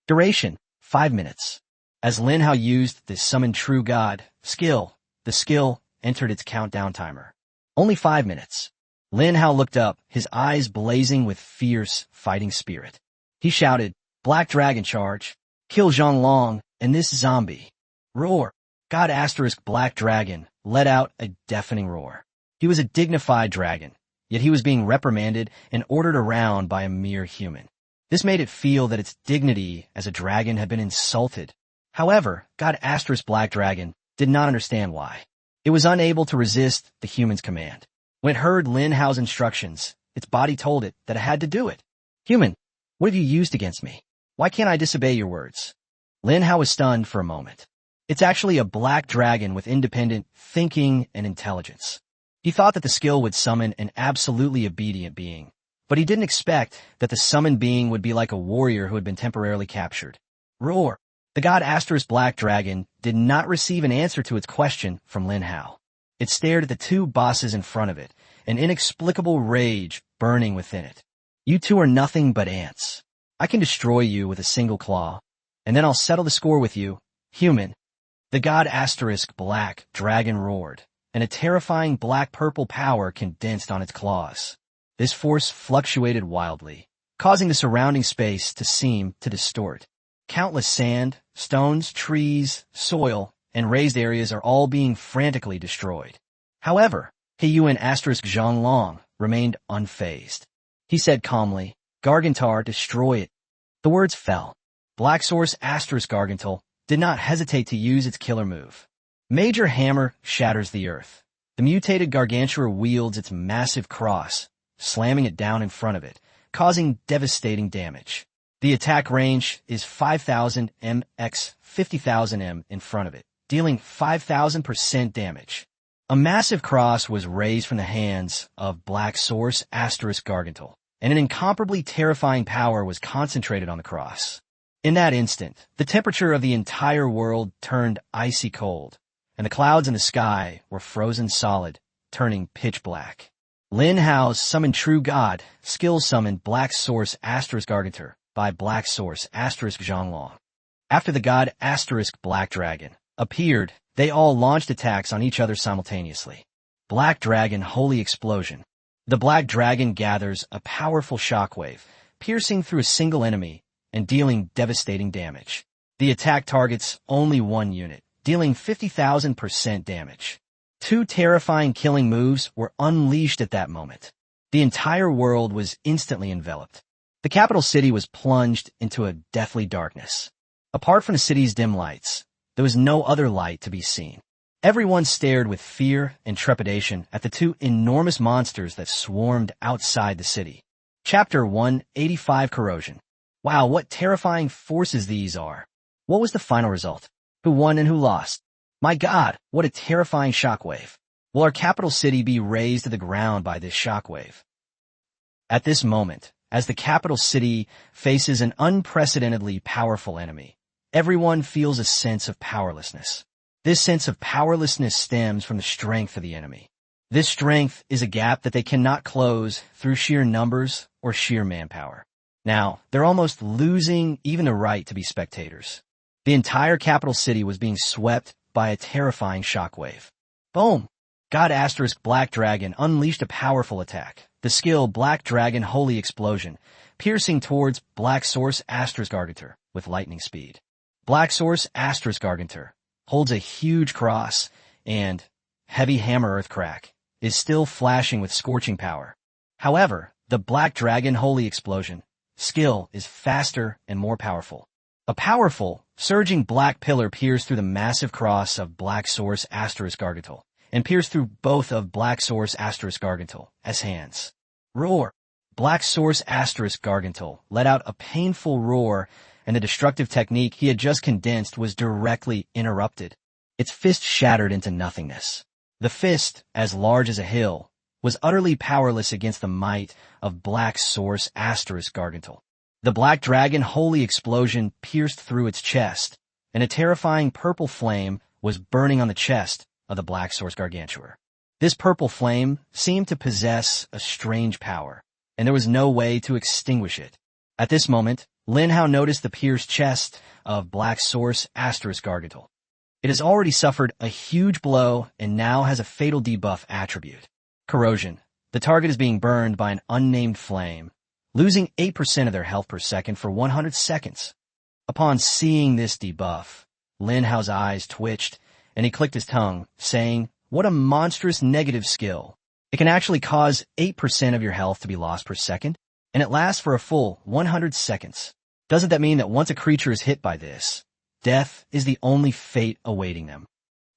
Duration, 5 minutes. As Lin Hao used the Summon True God skill, the skill entered its countdown timer. Only 5 minutes. Lin Hao looked up, his eyes blazing with fierce fighting spirit. He shouted, "Black Dragon Charge! Kill Zhonglong and this zombie!" Roar! God * Black Dragon let out a deafening roar. He was a dignified dragon, yet he was being reprimanded and ordered around by a mere human. This made it feel that its dignity as a dragon had been insulted. However, God * Black Dragon did not understand why. It was unable to resist the human's command. When it heard Lin Hao's instructions, its body told it that it had to do it. "Human, what have you used against me? Why can't I disobey your words?" Lin Hao was stunned for a moment. It's actually a black dragon with independent thinking and intelligence. He thought that the skill would summon an absolutely obedient being, but he didn't expect that the summoned being would be like a warrior who had been temporarily captured. Roar! The God * Black Dragon did not receive an answer to its question from Lin Hao. It stared at the two bosses in front of it, an inexplicable rage burning within it. "You two are nothing but ants. I can destroy you with a single claw, and then I'll settle the score with you, human." The God * Black Dragon roared, and a terrifying black-purple power condensed on its claws. This force fluctuated wildly, causing the surrounding space to seem to distort. Countless sand, stones, trees, soil, and raised areas are all being frantically destroyed. However, Heiyuan * Zhonglong remained unfazed. He said calmly, "Gargantar, destroy it." The words fell. Black Source * Gargantul did not hesitate to use its killer move. Major Hammer shatters the earth. The mutated Gargantua wields its massive cross, slamming it down in front of it, causing devastating damage. The attack range is 5,000 m x 50,000 m in front of it, dealing 5,000% damage. A massive cross was raised from the hands of Black Source * Gargantul, and an incomparably terrifying power was concentrated on the cross. In that instant, the temperature of the entire world turned icy cold, and the clouds in the sky were frozen solid, turning pitch black. Lin Hao's Summon True God skill summoned Black Source * Gargantur by Black Source * Zhonglong. After the God * Black Dragon appeared, they all launched attacks on each other simultaneously. Black Dragon Holy Explosion. The Black Dragon gathers a powerful shockwave, piercing through a single enemy and dealing devastating damage. The attack targets only one unit, dealing 50,000% damage. Two terrifying killing moves were unleashed at that moment. The entire world was instantly enveloped. The capital city was plunged into a deathly darkness. Apart from the city's dim lights, there was no other light to be seen. Everyone stared with fear and trepidation at the two enormous monsters that swarmed outside the city. Chapter 185 Corrosion. Wow, what terrifying forces these are. What was the final result? Who won and who lost? My God, what a terrifying shockwave. Will our capital city be razed to the ground by this shockwave? At this moment, as the capital city faces an unprecedentedly powerful enemy, everyone feels a sense of powerlessness. This sense of powerlessness stems from the strength of the enemy. This strength is a gap that they cannot close through sheer numbers or sheer manpower. Now, they're almost losing even the right to be spectators. The entire capital city was being swept by a terrifying shockwave. Boom! God * Black Dragon unleashed a powerful attack. The skill Black Dragon Holy Explosion, piercing towards Black Source * Gargantur with lightning speed. Black Source * Gargantur holds a huge cross, and Heavy Hammer Earthcrack is still flashing with scorching power. However, the Black Dragon Holy Explosion skill is faster and more powerful. A powerful, surging black pillar pierced through the massive cross of Black Source * Gargantul, and pierced through both of Black Source * Gargantul's hands. Roar! Black Source * Gargantul let out a painful roar, and the destructive technique he had just condensed was directly interrupted. Its fist shattered into nothingness. The fist, as large as a hill, was utterly powerless against the might of Black Source * Gargantul. The Black Dragon Holy Explosion pierced through its chest, and a terrifying purple flame was burning on the chest of the Black Source Gargantua. This purple flame seemed to possess a strange power. and there was no way to extinguish it. At this moment, Lin Hao noticed the pierced chest of Black Source * Gargantle. It has already suffered a huge blow and now has a fatal debuff attribute. Corrosion. The target is being burned by an unnamed flame, losing 8% of their health per second for 100 seconds. Upon seeing this debuff, Lin Hao's eyes twitched, and he clicked his tongue, saying, "What a monstrous negative skill. It can actually cause 8% of your health to be lost per second, and it lasts for a full 100 seconds. Doesn't that mean that once a creature is hit by this, death is the only fate awaiting them?"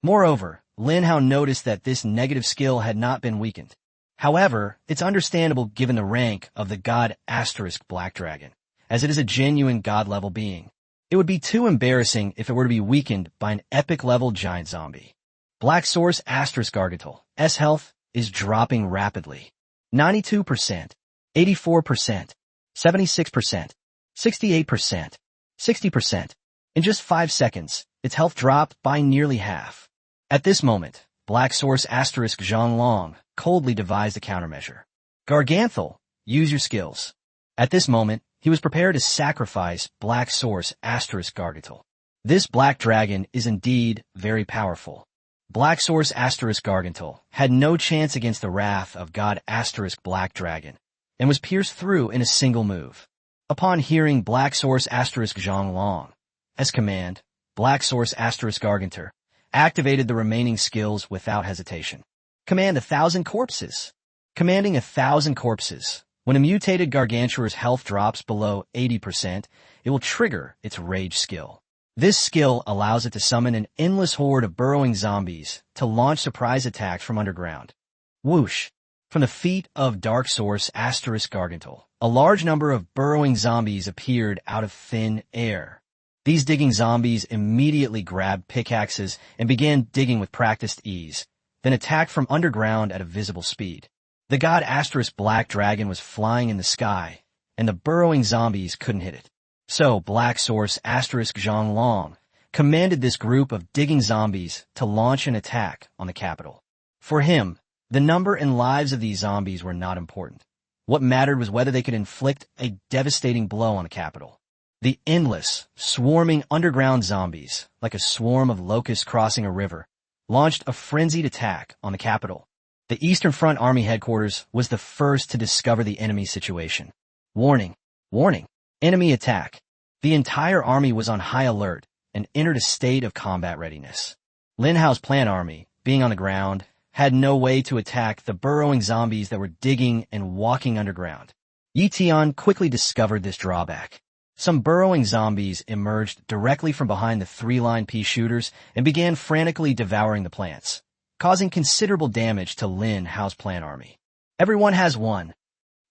Moreover, Lin Hao noticed that this negative skill had not been weakened. However, it's understandable given the rank of the god * Black Dragon, as it is a genuine god-level being. It would be too embarrassing if it were to be weakened by an epic-level giant zombie. Black Source * Gargantle S health is dropping rapidly. 92%, 84%, 76%, 68%, 60%. In just 5 seconds, its health dropped by nearly half. At this moment, Black Source * Zhonglong coldly devised a countermeasure. "Gargantle, use your skills." At this moment, he was prepared to sacrifice Black Source * Gargantle. This black dragon is indeed very powerful. Black Source * Gargantle had no chance against the wrath of god * Black Dragon, and was pierced through in a single move. Upon hearing Black Source * Zhonglong, as command, Black Source * Garganter activated the remaining skills without hesitation. Command 1,000 corpses. Commanding 1,000 corpses. When a mutated Gargantuar's health drops below 80%, it will trigger its Rage skill. This skill allows it to summon an endless horde of burrowing zombies to launch surprise attacks from underground. Whoosh! From the feet of Dark Source * Gargantle, a large number of burrowing zombies appeared out of thin air. These digging zombies immediately grabbed pickaxes and began digging with practiced ease, then attacked from underground at a visible speed. The god * Black Dragon was flying in the sky, and the burrowing zombies couldn't hit it. So Black Source * Zhonglong commanded this group of digging zombies to launch an attack on the capital. For him, the number and lives of these zombies were not important. What mattered was whether they could inflict a devastating blow on the capital. The endless, swarming underground zombies, like a swarm of locusts crossing a river, launched a frenzied attack on the capital. The Eastern Front Army headquarters was the first to discover the enemy situation. Warning! Warning! Enemy attack! The entire army was on high alert and entered a state of combat readiness. Lin Hao's plant army, being on the ground, had no way to attack the burrowing zombies that were digging and walking underground. Yi Tian quickly discovered this drawback. Some burrowing zombies emerged directly from behind the 3-line pea shooters and began frantically devouring the plants, causing considerable damage to Lin Hao's plant army. Everyone has one.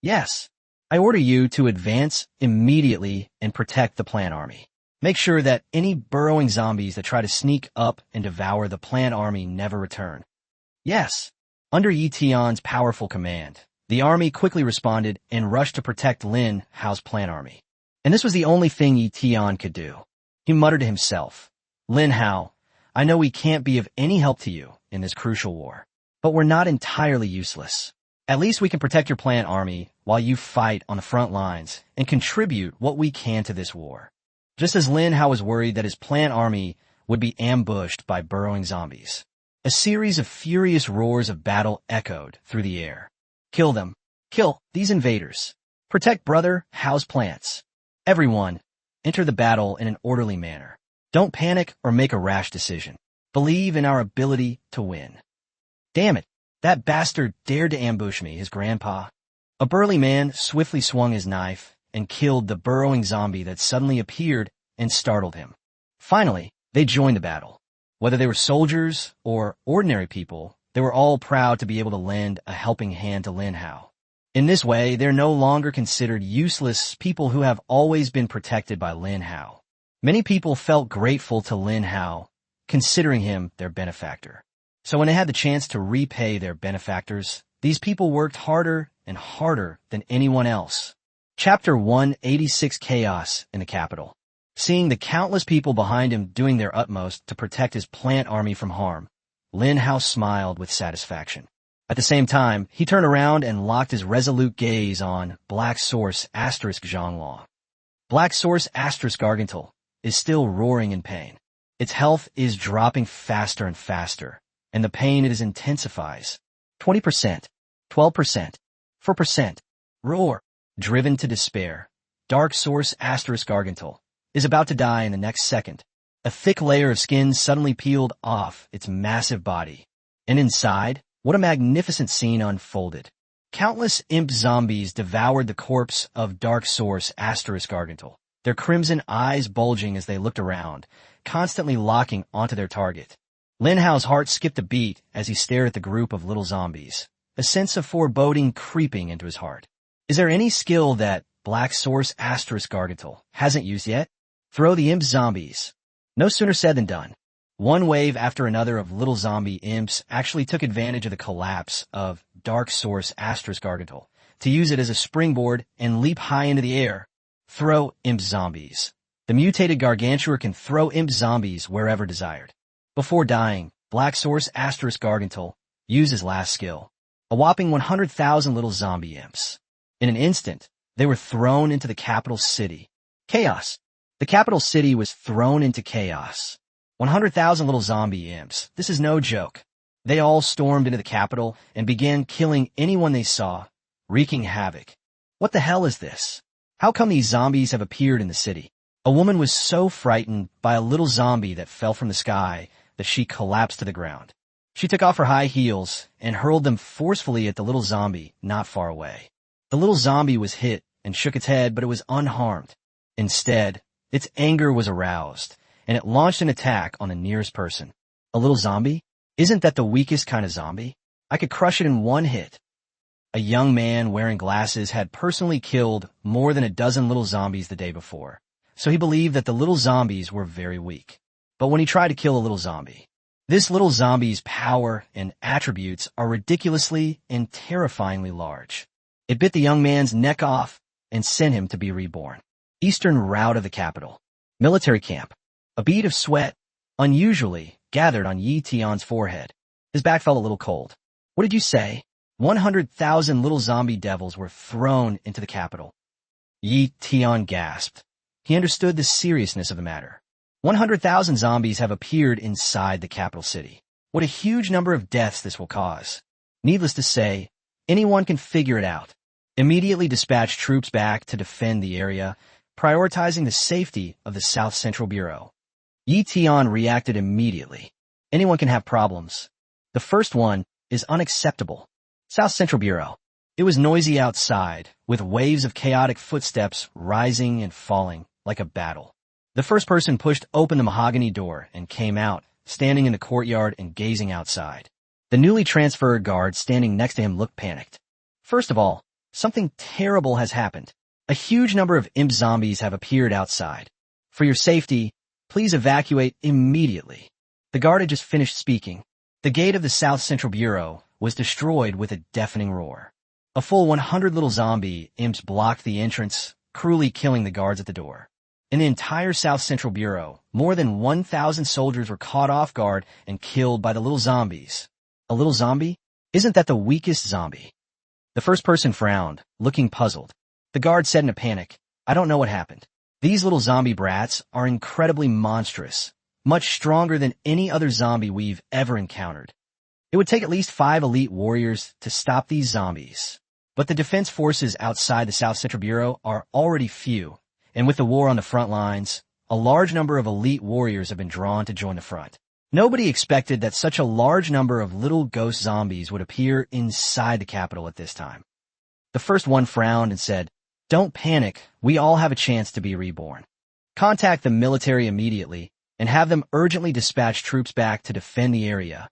Yes. I order you to advance immediately and protect the plant army. Make sure that any burrowing zombies that try to sneak up and devour the plant army never return. Yes. Under Yi Tian's powerful command, the army quickly responded and rushed to protect Lin Hao's plant army. And this was the only thing Yi Tian could do. He muttered to himself, "Lin Hao, I know we can't be of any help to you in this crucial war, but we're not entirely useless. At least we can protect your plant army while you fight on the front lines and contribute what we can to this war." Just as Lin Hao was worried that his plant army would be ambushed by burrowing zombies, a series of furious roars of battle echoed through the air. "Kill them! Kill these invaders! Protect Brother Hao's plants! Everyone, enter the battle in an orderly manner. Don't panic or make a rash decision. Believe in our ability to win." "Damn it! That bastard dared to ambush me, his grandpa." A burly man swiftly swung his knife and killed the burrowing zombie that suddenly appeared and startled him. Finally, they joined the battle. Whether they were soldiers or ordinary people, they were all proud to be able to lend a helping hand to Lin Hao. In this way, they're no longer considered useless people who have always been protected by Lin Hao. Many people felt grateful to Lin Hao, considering him their benefactor. So when they had the chance to repay their benefactors, these people worked harder and harder than anyone else. Chapter 186: Chaos in the Capital. Seeing the countless people behind him doing their utmost to protect his plant army from harm, Lin Hao smiled with satisfaction. At the same time, he turned around and locked his resolute gaze on Black Source asterisk Zhonglong. Black Source asterisk Gargantul is still roaring in pain. Its health is dropping faster and faster, and the pain it intensifies. 20%, 12%, 4%. Roar. Driven to despair, Dark Source asterisk Gargantul is about to die in the next second. A thick layer of skin suddenly peeled off its massive body. And inside, what a magnificent scene unfolded. Countless imp zombies devoured the corpse of Dark Source asterisk Gargantul, their crimson eyes bulging as they looked around, constantly locking onto their target. Lin Hao's heart skipped a beat as he stared at the group of little zombies, a sense of foreboding creeping into his heart. Is there any skill that Black Source asterisk Gargantul hasn't used yet? Throw the imp zombies. No sooner said than done. One wave after another of little zombie imps actually took advantage of the collapse of Dark Source asterisk Gargantul to use it as a springboard and leap high into the air. Throw imp zombies. The mutated gargantuar can throw imp zombies wherever desired. Before dying, Black Source asterisk Gargantul used his last skill. A whopping 100,000 little zombie imps. In an instant, they were thrown into the capital city. Chaos. The capital city was thrown into chaos. 100,000 little zombie imps. This is no joke. They all stormed into the capital and began killing anyone they saw, wreaking havoc. What the hell is this? How come these zombies have appeared in the city? A woman was so frightened by a little zombie that fell from the sky that she collapsed to the ground. She took off her high heels and hurled them forcefully at the little zombie not far away. The little zombie was hit and shook its head, but it was unharmed. Instead, its anger was aroused, and it launched an attack on the nearest person. A little zombie? Isn't that the weakest kind of zombie? I could crush it in one hit. A young man wearing glasses had personally killed more than a dozen little zombies the day before, so he believed that the little zombies were very weak. But when he tried to kill a little zombie, this little zombie's power and attributes are ridiculously and terrifyingly large. It bit the young man's neck off and sent him to be reborn. Eastern route of the capital. Military camp. A bead of sweat, unusually, gathered on Yi Tian's forehead. His back felt a little cold. What did you say? 100,000 little zombie devils were thrown into the capital. Yi Tian gasped. He understood the seriousness of the matter. 100,000 zombies have appeared inside the capital city. What a huge number of deaths this will cause. Needless to say, anyone can figure it out. Immediately dispatch troops back to defend the area, prioritizing the safety of the South Central Bureau. Yi Tian reacted immediately. Anyone can have problems. The first one is unacceptable. South Central Bureau. It was noisy outside, with waves of chaotic footsteps rising and falling like a battle. The first person pushed open the mahogany door and came out, standing in the courtyard and gazing outside. The newly transferred guard standing next to him looked panicked. First of all, something terrible has happened. A huge number of imp zombies have appeared outside. For your safety, please evacuate immediately. The guard had just finished speaking. The gate of the South Central Bureau was destroyed with a deafening roar. A full 100 little zombie imps blocked the entrance, cruelly killing the guards at the door. In the entire South Central Bureau, more than 1,000 soldiers were caught off guard and killed by the little zombies. A little zombie? Isn't that the weakest zombie? The first person frowned, looking puzzled. The guard said in a panic, I don't know what happened. These little zombie brats are incredibly monstrous, much stronger than any other zombie we've ever encountered. It would take at least 5 elite warriors to stop these zombies. But the defense forces outside the South Central Bureau are already few, and with the war on the front lines, a large number of elite warriors have been drawn to join the front. Nobody expected that such a large number of little ghost zombies would appear inside the capital at this time. The first one frowned and said, Don't panic, we all have a chance to be reborn. Contact the military immediately and have them urgently dispatch troops back to defend the area.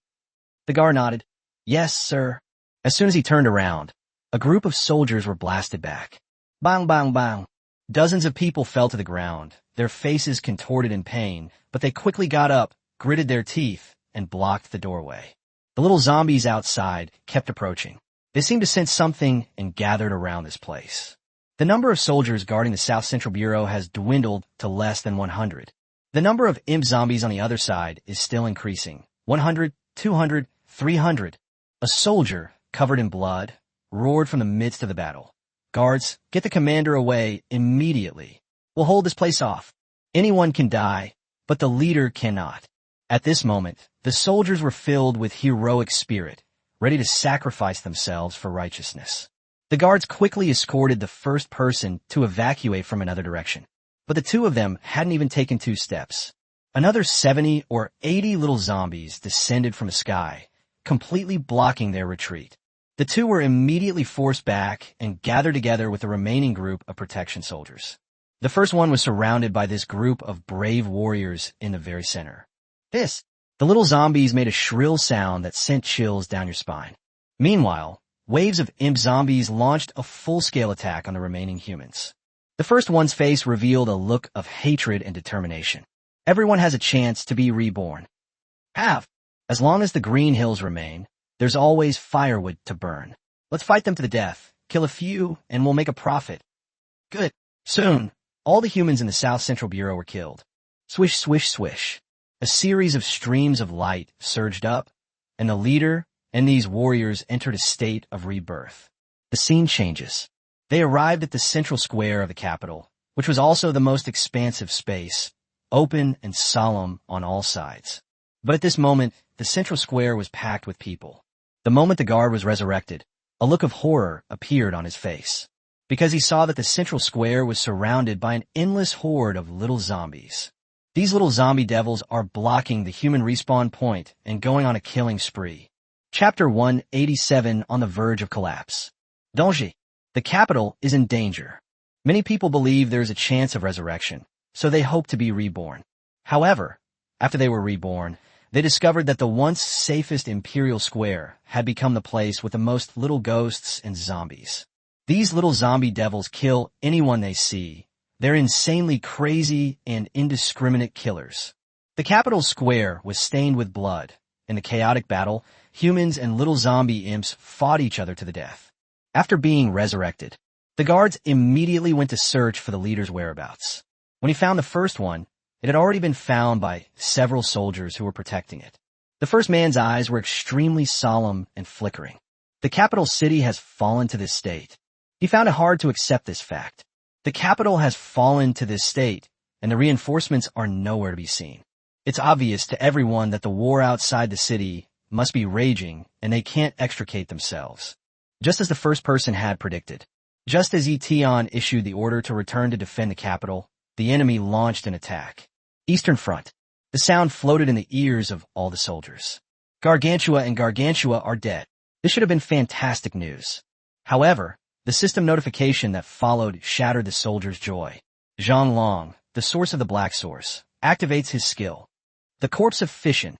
The guard nodded. Yes, sir. As soon as he turned around, a group of soldiers were blasted back. Bang, bang, bang. Dozens of people fell to the ground, their faces contorted in pain, but they quickly got up, gritted their teeth, and blocked the doorway. The little zombies outside kept approaching. They seemed to sense something and gathered around this place. The number of soldiers guarding the South Central Bureau has dwindled to less than 100. The number of imp zombies on the other side is still increasing. 100, 200, 300. A soldier, covered in blood, roared from the midst of the battle. "Guards, get the commander away immediately. We'll hold this place off. Anyone can die, but the leader cannot." At this moment, the soldiers were filled with heroic spirit, ready to sacrifice themselves for righteousness. The guards quickly escorted the first person to evacuate from another direction. But the two of them hadn't even taken 2 steps. Another 70 or 80 little zombies descended from the sky, completely blocking their retreat. The two were immediately forced back and gathered together with the remaining group of protection soldiers. The first one was surrounded by this group of brave warriors in the very center. The little zombies made a shrill sound that sent chills down your spine. Meanwhile, waves of imp zombies launched a full-scale attack on the remaining humans. The first one's face revealed a look of hatred and determination. "Everyone has a chance to be reborn. As long as the green hills remain, there's always firewood to burn. Let's fight them to the death, kill a few, and we'll make a profit." Good. Soon, all the humans in the South Central Bureau were killed. Swish, swish, swish. A series of streams of light surged up, and the leader and these warriors entered a state of rebirth. The scene changes. They arrived at the central square of the capital, which was also the most expansive space, open and solemn on all sides. But at this moment, the central square was packed with people. The moment the guard was resurrected, a look of horror appeared on his face, because he saw that the central square was surrounded by an endless horde of little zombies. These little zombie devils are blocking the human respawn point and going on a killing spree. Chapter 187, on the verge of collapse. Danger. The capital is in danger. Many people believe there is a chance of resurrection, so they hope to be reborn. However, after they were reborn, they discovered that the once safest Imperial Square had become the place with the most little ghosts and zombies. These little zombie devils kill anyone they see. They're insanely crazy and indiscriminate killers. The capital square was stained with blood. In the chaotic battle, humans and little zombie imps fought each other to the death. After being resurrected, the guards immediately went to search for the leader's whereabouts. When he found the first one, it had already been found by several soldiers who were protecting it. The first man's eyes were extremely solemn and flickering. The capital city has fallen to this state. He found it hard to accept this fact. The capital has fallen to this state, and the reinforcements are nowhere to be seen. It's obvious to everyone that the war outside the city must be raging, and they can't extricate themselves. Just as the first person had predicted. Just as Etion issued the order to return to defend the capital, the enemy launched an attack. Eastern Front. The sound floated in the ears of all the soldiers. Gargantua and Gargantua are dead. This should have been fantastic news. However, the system notification that followed shattered the soldiers' joy. Zhang Long, the source of the Black Source, activates his skill. The Corpse of Fission.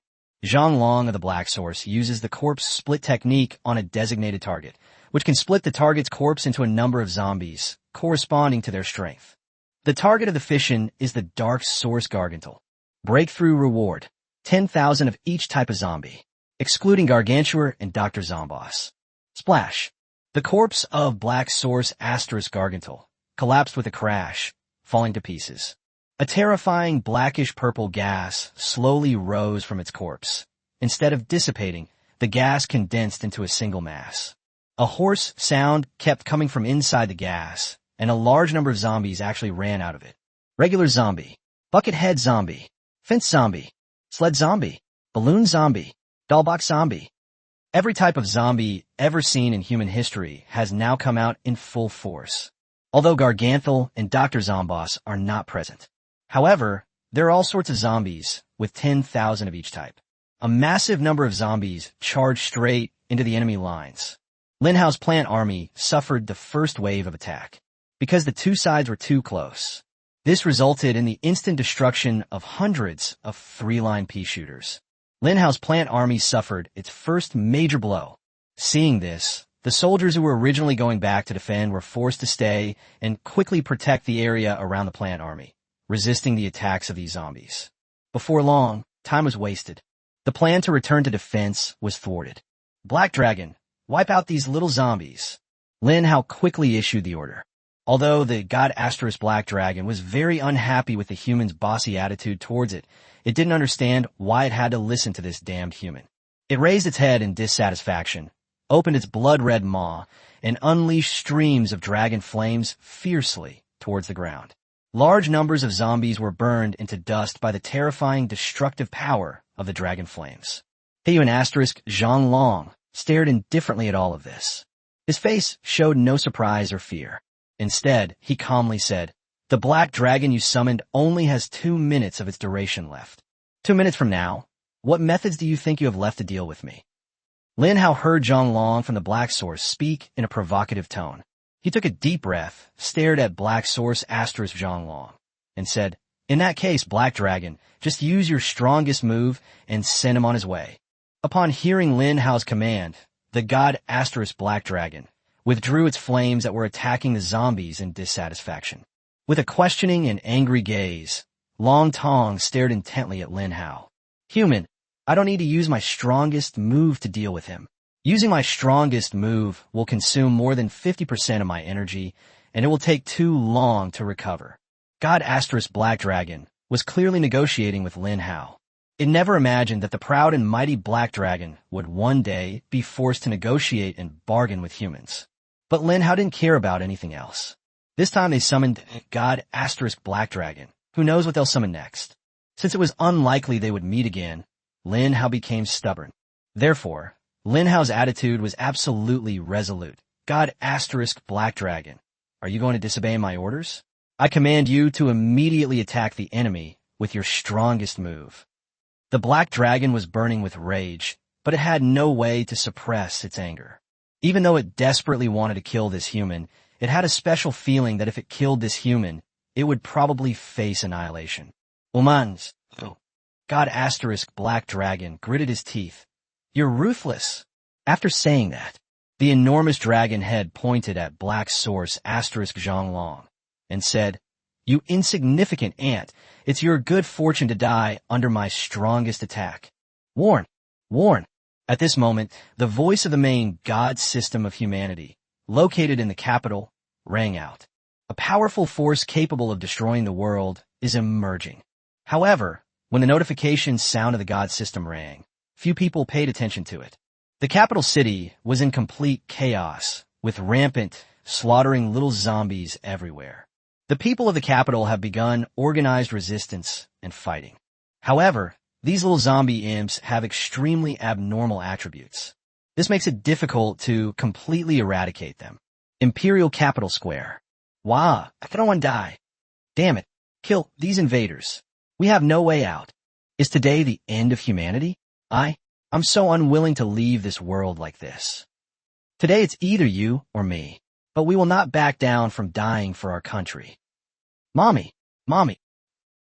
Zhang Long of the Black Source uses the corpse split technique on a designated target, which can split the target's corpse into a number of zombies, corresponding to their strength. The target of the fission is the Dark Source Gargantle. Breakthrough reward: 10,000 of each type of zombie, excluding Gargantua and Dr. Zomboss. Splash. The corpse of Black Source Asterisk Gargantle collapsed with a crash, falling to pieces. A terrifying blackish-purple gas slowly rose from its corpse. Instead of dissipating, the gas condensed into a single mass. A hoarse sound kept coming from inside the gas, and a large number of zombies actually ran out of it. Regular zombie, buckethead zombie, fence zombie, sled zombie, balloon zombie, dollbox zombie. Every type of zombie ever seen in human history has now come out in full force, although Garganthal and Dr. Zomboss are not present. However, there are all sorts of zombies, with 10,000 of each type. A massive number of zombies charged straight into the enemy lines. Linhao's plant army suffered the first wave of attack, because the two sides were too close. This resulted in the instant destruction of hundreds of three-line pea shooters. Linhao's plant army suffered its first major blow. Seeing this, the soldiers who were originally going back to defend were forced to stay and quickly protect the area around the plant army, resisting the attacks of these zombies. Before long, time was wasted. The plan to return to defense was thwarted. Black Dragon, wipe out these little zombies. Lin Hao quickly issued the order. Although the god Asterisk Black Dragon was very unhappy with the human's bossy attitude towards it, it didn't understand why it had to listen to this damned human. It raised its head in dissatisfaction, opened its blood-red maw and unleashed streams of dragon flames fiercely towards the ground. Large numbers of zombies were burned into dust by the terrifying destructive power of the dragon flames. Zhang Long stared indifferently at all of this. His face showed no surprise or fear. Instead, he calmly said, "The black dragon you summoned only has 2 minutes of its duration left. 2 minutes from now, what methods do you think you have left to deal with me?" Lin Hao heard Zhang Long from the Black Source speak in a provocative tone. He took a deep breath, stared at Black Source * Zhang Long, and said, "In that case, Black Dragon, just use your strongest move and send him on his way." Upon hearing Lin Hao's command, the god * Black Dragon withdrew its flames that were attacking the zombies in dissatisfaction. With a questioning and angry gaze, Long Tong stared intently at Lin Hao. "Human, I don't need to use my strongest move to deal with him. Using my strongest move will consume more than 50% of my energy, and it will take too long to recover." God * Black Dragon was clearly negotiating with Lin Hao. It never imagined that the proud and mighty Black Dragon would one day be forced to negotiate and bargain with humans. But Lin Hao didn't care about anything else. This time they summoned God * Black Dragon. Who knows what they'll summon next? Since it was unlikely they would meet again, Lin Hao became stubborn. Therefore, Lin Hao's attitude was absolutely resolute. God * Black Dragon, are you going to disobey my orders? I command you to immediately attack the enemy with your strongest move. The Black Dragon was burning with rage, but it had no way to suppress its anger. Even though it desperately wanted to kill this human, it had a special feeling that if it killed this human, it would probably face annihilation. "Umans," God * Black Dragon gritted his teeth. "You're ruthless." After saying that, the enormous dragon head pointed at Black Source * Zhang Long and said, "You insignificant ant, it's your good fortune to die under my strongest attack. Warn! Warn!" At this moment, the voice of the main god system of humanity, located in the capital, rang out. A powerful force capable of destroying the world is emerging. However, when the notification sound of the god system rang, few people paid attention to it. The capital city was in complete chaos, with rampant, slaughtering little zombies everywhere. The people of the capital have begun organized resistance and fighting. However, these little zombie imps have extremely abnormal attributes. This makes it difficult to completely eradicate them. Imperial Capital Square. Wah, I don't want to die. Damn it, kill these invaders. We have no way out. Is today the end of humanity? I'm so unwilling to leave this world like this. Today it's either you or me, but we will not back down from dying for our country. Mommy, Mommy.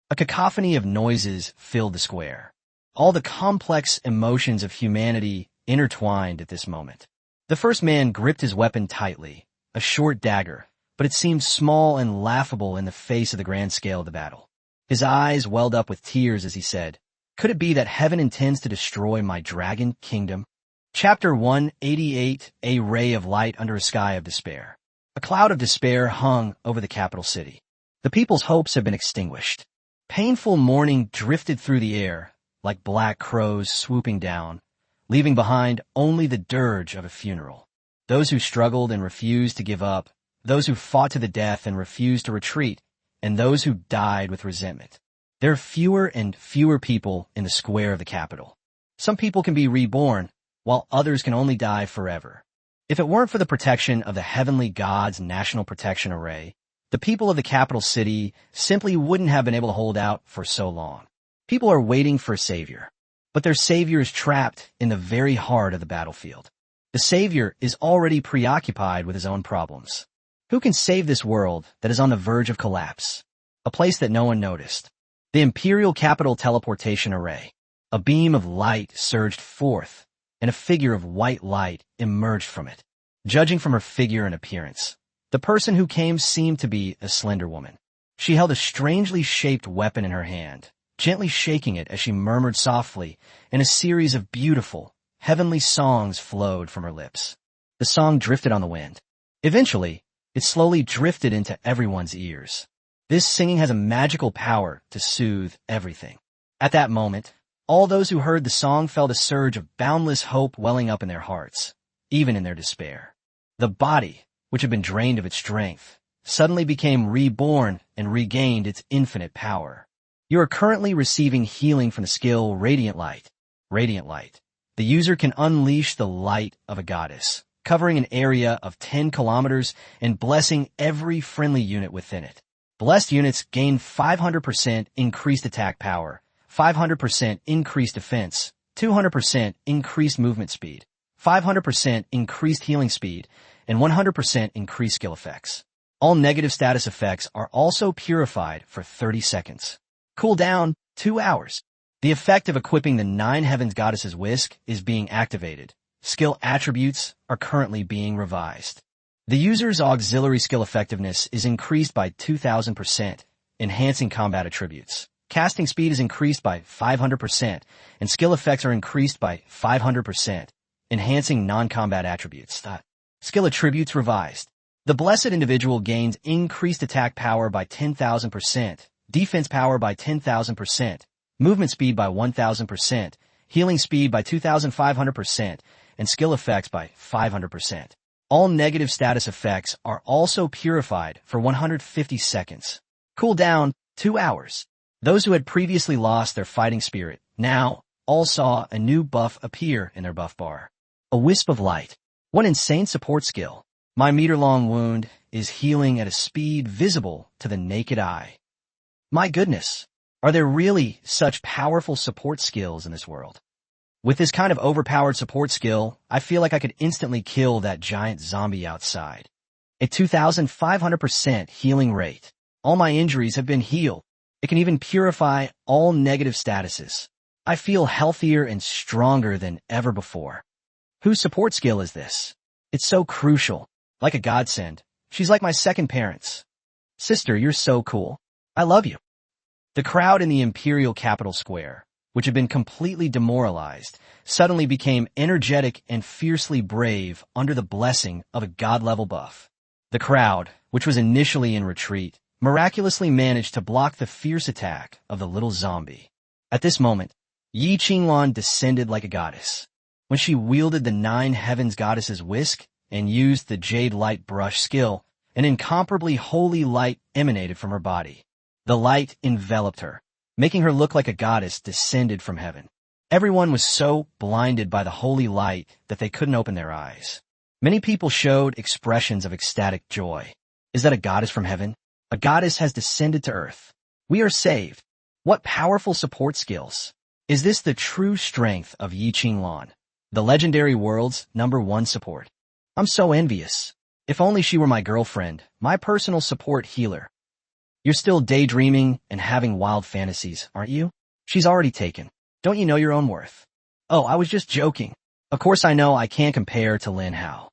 A cacophony of noises filled the square. All the complex emotions of humanity intertwined at this moment. The first man gripped his weapon tightly, a short dagger, but it seemed small and laughable in the face of the grand scale of the battle. His eyes welled up with tears as he said, "Could it be that heaven intends to destroy my dragon kingdom?" Chapter 188, A Ray of Light Under a Sky of Despair. A cloud of despair hung over the capital city. The people's hopes had been extinguished. Painful mourning drifted through the air, like black crows swooping down, leaving behind only the dirge of a funeral. Those who struggled and refused to give up, those who fought to the death and refused to retreat, and those who died with resentment. There are fewer and fewer people in the square of the capital. Some people can be reborn, while others can only die forever. If it weren't for the protection of the heavenly God's National Protection Array, the people of the capital city simply wouldn't have been able to hold out for so long. People are waiting for a savior, but their savior is trapped in the very heart of the battlefield. The savior is already preoccupied with his own problems. Who can save this world that is on the verge of collapse? A place that no one noticed. The Imperial Capital Teleportation Array. A beam of light surged forth, and a figure of white light emerged from it. Judging from her figure and appearance, the person who came seemed to be a slender woman. She held a strangely shaped weapon in her hand, gently shaking it as she murmured softly, and a series of beautiful, heavenly songs flowed from her lips. The song drifted on the wind. Eventually, it slowly drifted into everyone's ears. This singing has a magical power to soothe everything. At that moment, all those who heard the song felt a surge of boundless hope welling up in their hearts. even in their despair. The body, which had been drained of its strength, suddenly became reborn and regained its infinite power. You are currently receiving healing from the skill Radiant Light. Radiant Light. The user can unleash the light of a goddess, covering an area of 10 kilometers and blessing every friendly unit within it. Blessed units gain 500% increased attack power, 500% increased defense, 200% increased movement speed, 500% increased healing speed, and 100% increased skill effects. All negative status effects are also purified for 30 seconds. Cooldown, 2 hours. The effect of equipping the 9 Heavens Goddess's Whisk is being activated. Skill attributes are currently being revised. The user's auxiliary skill effectiveness is increased by 2,000%, enhancing combat attributes. Casting speed is increased by 500%, and skill effects are increased by 500%, enhancing non-combat attributes. Skill attributes revised. The blessed individual gains increased attack power by 10,000%, defense power by 10,000%, movement speed by 1,000%, healing speed by 2,500%, and skill effects by 500%. All negative status effects are also purified for 150 seconds. Cooldown, 2 hours. Those who had previously lost their fighting spirit now all saw a new buff appear in their buff bar. A wisp of light. What insane support skill. My meter-long wound is healing at a speed visible to the naked eye. My goodness, are there really such powerful support skills in this world? With this kind of overpowered support skill, I feel like I could instantly kill that giant zombie outside. A 2,500% healing rate. All my injuries have been healed. It can even purify all negative statuses. I feel healthier and stronger than ever before. Whose support skill is this? It's so crucial. Like a godsend. She's like my second parents. Sister, you're so cool. I love you. The crowd in the imperial capital square, which had been completely demoralized, suddenly became energetic and fiercely brave under the blessing of a god-level buff. The crowd, which was initially in retreat, miraculously managed to block the fierce attack of the little zombie. At this moment, Yi Qinglan descended like a goddess. When she wielded the 9 Heavens Goddess's Whisk and used the Jade Light Brush skill, an incomparably holy light emanated from her body. The light enveloped her, making her look like a goddess descended from heaven. Everyone was so blinded by the holy light that they couldn't open their eyes. Many people showed expressions of ecstatic joy. Is that a goddess from heaven? A goddess has descended to earth. We are saved. What powerful support skills. Is this the true strength of Yi Qinglan, the legendary world's #1 support? I'm so envious. If only she were my girlfriend, my personal support healer. You're still daydreaming and having wild fantasies, aren't you? She's already taken. Don't you know your own worth? Oh, I was just joking. Of course I know I can't compare to Lin Hao.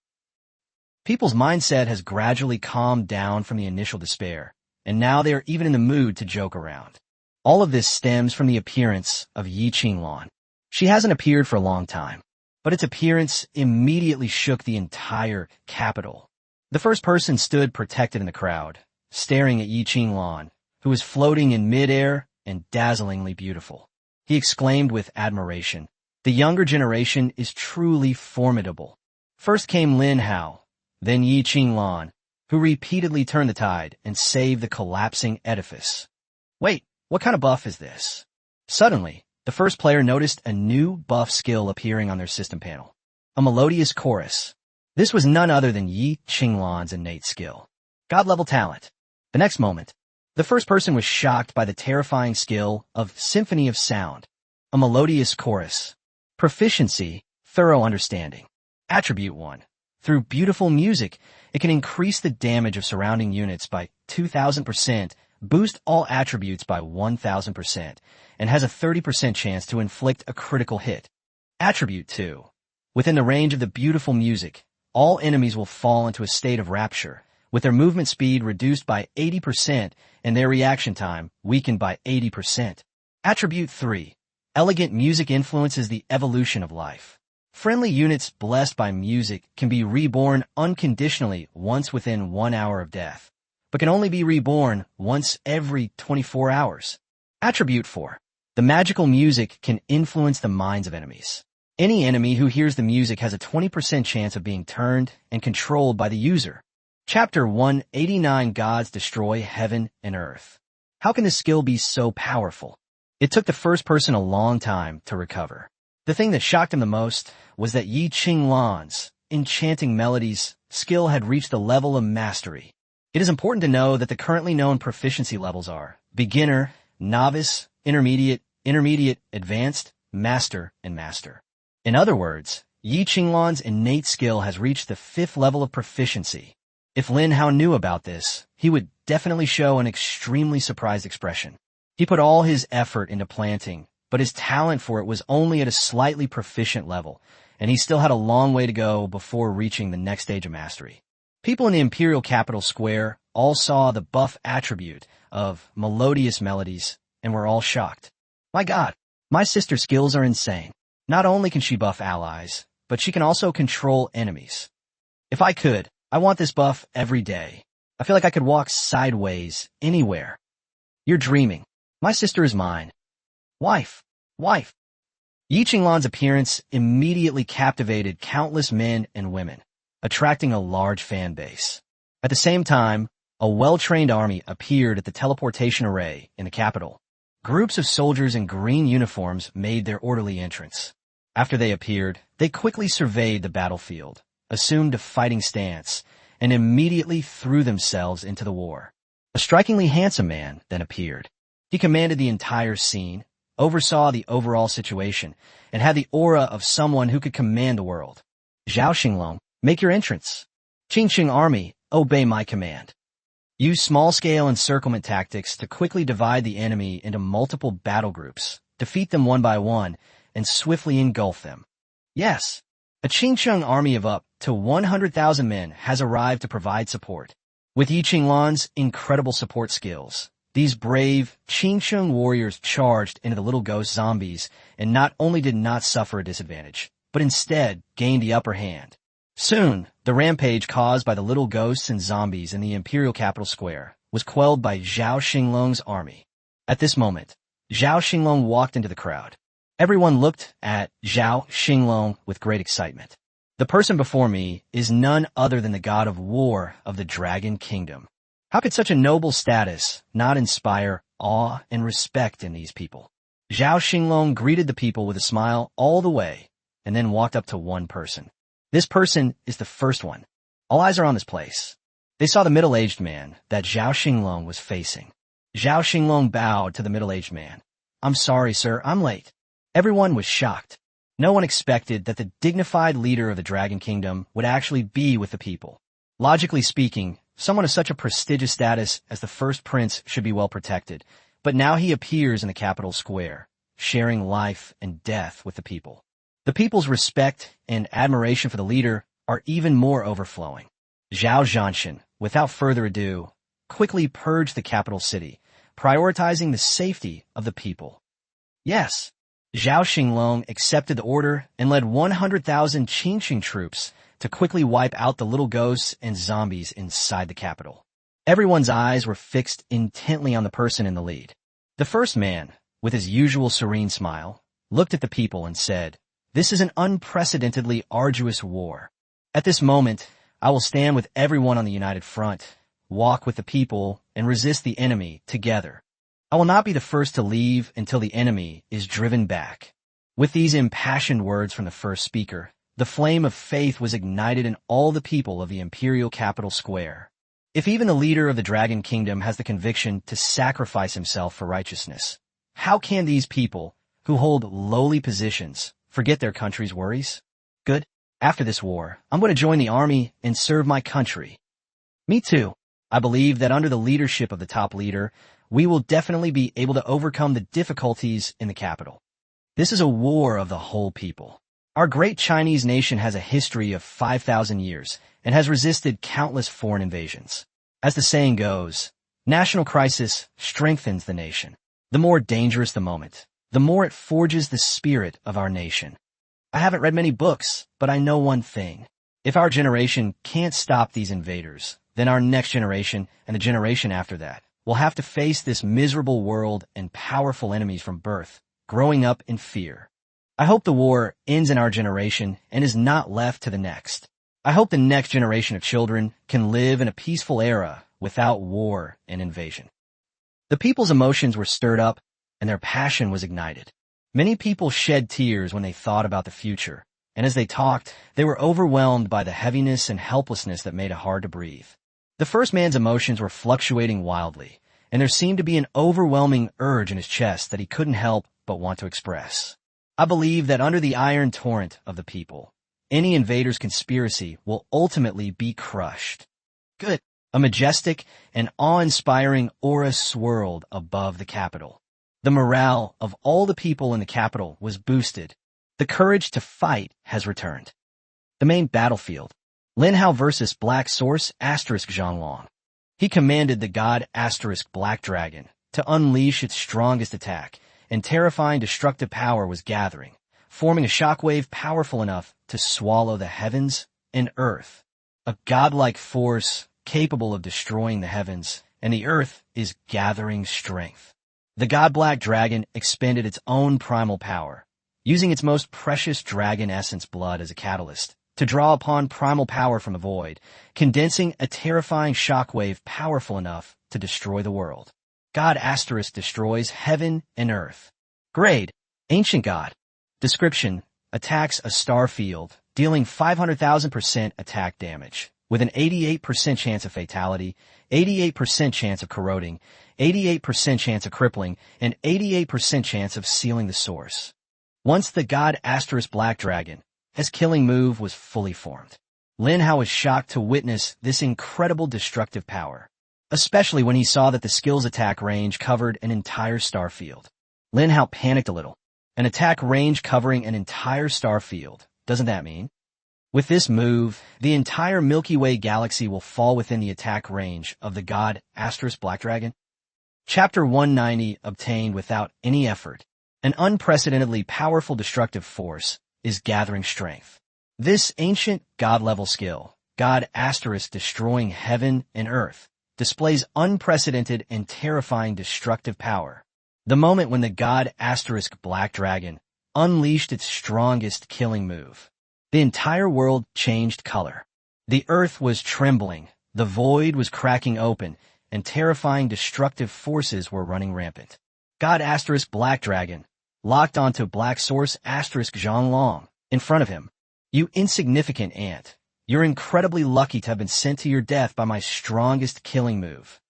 People's mindset has gradually calmed down from the initial despair, and now they are even in the mood to joke around. All of this stems from the appearance of Yi Qinglan. She hasn't appeared for a long time, but its appearance immediately shook the entire capital. The first person stood protected in the crowd, staring at Yi Qinglan, who was floating in midair and dazzlingly beautiful. He exclaimed with admiration, "The younger generation is truly formidable." First came Lin Hao, then Yi Qinglan, who repeatedly turned the tide and saved the collapsing edifice. Wait, what kind of buff is this? Suddenly, the first player noticed a new buff skill appearing on their system panel. A melodious chorus. This was none other than Yi Qinglan's innate skill. God-level talent. The next moment, the first person was shocked by the terrifying skill of Symphony of Sound. A melodious chorus. Proficiency, thorough understanding. Attribute 1. Through beautiful music, it can increase the damage of surrounding units by 2,000%, boost all attributes by 1,000%, and has a 30% chance to inflict a critical hit. Attribute 2. Within the range of the beautiful music, all enemies will fall into a state of rapture, with their movement speed reduced by 80% and their reaction time weakened by 80%. Attribute 3. Elegant music influences the evolution of life. Friendly units blessed by music can be reborn unconditionally once within 1 hour of death, but can only be reborn once every 24 hours. Attribute 4. The magical music can influence the minds of enemies. Any enemy who hears the music has a 20% chance of being turned and controlled by the user. Chapter 189 Gods Destroy Heaven and Earth. How can this skill be so powerful? It took the first person a long time to recover. The thing that shocked him the most was that Yi Qinglan's enchanting melodies skill had reached the level of mastery. It is important to know that the currently known proficiency levels are beginner, novice, intermediate, advanced, master, and master. In other words, Yi Qinglan's innate skill has reached the 5th level of proficiency. If Lin Hao knew about this, he would definitely show an extremely surprised expression. He put all his effort into planting, but his talent for it was only at a slightly proficient level, and he still had a long way to go before reaching the next stage of mastery. People in the imperial capital square all saw the buff attribute of melodious melodies and were all shocked. My God, my sister's skills are insane. Not only can she buff allies, but she can also control enemies. If I could, I want this buff every day. I feel like I could walk sideways anywhere. You're dreaming. My sister is mine. Wife. Yi Qinglan's appearance immediately captivated countless men and women, attracting a large fan base. At the same time, a well-trained army appeared at the teleportation array in the capital. Groups of soldiers in green uniforms made their orderly entrance. After they appeared, they quickly surveyed the battlefield, assumed a fighting stance, and immediately threw themselves into the war. A strikingly handsome man then appeared. He commanded the entire scene, oversaw the overall situation, and had the aura of someone who could command the world. Zhao Xinglong, make your entrance. Qingqing army, obey my command. Use small-scale encirclement tactics to quickly divide the enemy into multiple battle groups, defeat them one by one, and swiftly engulf them. Yes, a Qingqing army of up to 100,000 men has arrived to provide support. With Yi Qinglan's incredible support skills, these brave Qingqing warriors charged into the little ghost zombies and not only did not suffer a disadvantage, but instead gained the upper hand. Soon, the rampage caused by the little ghosts and zombies in the imperial capital square was quelled by Zhao Xinglong's army. At this moment, Zhao Xinglong walked into the crowd. Everyone looked at Zhao Xinglong with great excitement. The person before me is none other than the god of war of the Dragon Kingdom. How could such a noble status not inspire awe and respect in these people? Zhao Xinglong greeted the people with a smile all the way, and then walked up to one person. This person is the first one. All eyes are on this place. They saw the middle-aged man that Zhao Xinglong was facing. Zhao Xinglong bowed to the middle-aged man. I'm sorry, sir, I'm late. Everyone was shocked. No one expected that the dignified leader of the Dragon Kingdom would actually be with the people. Logically speaking, someone of such a prestigious status as the first prince should be well protected, but now he appears in the capital square, sharing life and death with the people. The people's respect and admiration for the leader are even more overflowing. Zhao Zhanshan, without further ado, quickly purged the capital city, prioritizing the safety of the people. Yes, Zhao Xinglong accepted the order and led 100,000 Qingqing troops to quickly wipe out the little ghosts and zombies inside the capital. Everyone's eyes were fixed intently on the person in the lead. The first man, with his usual serene smile, looked at the people and said, "This is an unprecedentedly arduous war. At this moment, I will stand with everyone on the united front, walk with the people, and resist the enemy together. I will not be the first to leave until the enemy is driven back." With these impassioned words from the first speaker, the flame of faith was ignited in all the people of the imperial capital square. If even the leader of the Dragon Kingdom has the conviction to sacrifice himself for righteousness, how can these people, who hold lowly positions, forget their country's worries? Good. After this war, I'm going to join the army and serve my country. Me too. I believe that under the leadership of the top leader, we will definitely be able to overcome the difficulties in the capital. This is a war of the whole people. Our great Chinese nation has a history of 5,000 years and has resisted countless foreign invasions. As the saying goes, national crisis strengthens the nation. The more dangerous the moment, the more it forges the spirit of our nation. I haven't read many books, but I know one thing. If our generation can't stop these invaders, then our next generation and the generation after that will have to face this miserable world and powerful enemies from birth, growing up in fear. I hope the war ends in our generation and is not left to the next. I hope the next generation of children can live in a peaceful era without war and invasion. The people's emotions were stirred up and their passion was ignited. Many people shed tears when they thought about the future, and as they talked, they were overwhelmed by the heaviness and helplessness that made it hard to breathe. The first man's emotions were fluctuating wildly, and there seemed to be an overwhelming urge in his chest that he couldn't help but want to express. I believe that under the iron torrent of the people, any invader's conspiracy will ultimately be crushed. Good. A majestic and awe-inspiring aura swirled above the capital. The morale of all the people in the capital was boosted. The courage to fight has returned. The main battlefield. Lin Hao versus Black Source Zhonglong. He commanded the god Black Dragon to unleash its strongest attack, and terrifying destructive power was gathering, forming a shockwave powerful enough to swallow the heavens and earth. A godlike force capable of destroying the heavens, and the earth is gathering strength. The god Black Dragon expended its own primal power, using its most precious dragon essence blood as a catalyst, to draw upon primal power from the void, condensing a terrifying shockwave powerful enough to destroy the world. God destroys heaven and earth. Grade: Ancient God. Description: attacks a star field, dealing 500,000% attack damage, with an 88% chance of fatality, 88% chance of corroding, 88% chance of crippling, and 88% chance of sealing the source. Once the god Black Dragon, his killing move was fully formed, Lin Hao was shocked to witness this incredible destructive power, especially when he saw that the skill's attack range covered an entire star field. Lin Hao panicked a little. An attack range covering an entire star field. Doesn't that mean? With this move, the entire Milky Way galaxy will fall within the attack range of the god Black Dragon. Chapter 190 obtained without any effort. An unprecedentedly powerful destructive force is gathering strength. This ancient god-level skill, God destroying heaven and earth, displays unprecedented and terrifying destructive power. The moment when the god Black Dragon unleashed its strongest killing move, the entire world changed color. The earth was trembling, the void was cracking open, and terrifying destructive forces were running rampant. God Black Dragon locked onto Black Source Zhonglong in front of him. You insignificant ant. You're incredibly lucky to have been sent to your death by my strongest killing move.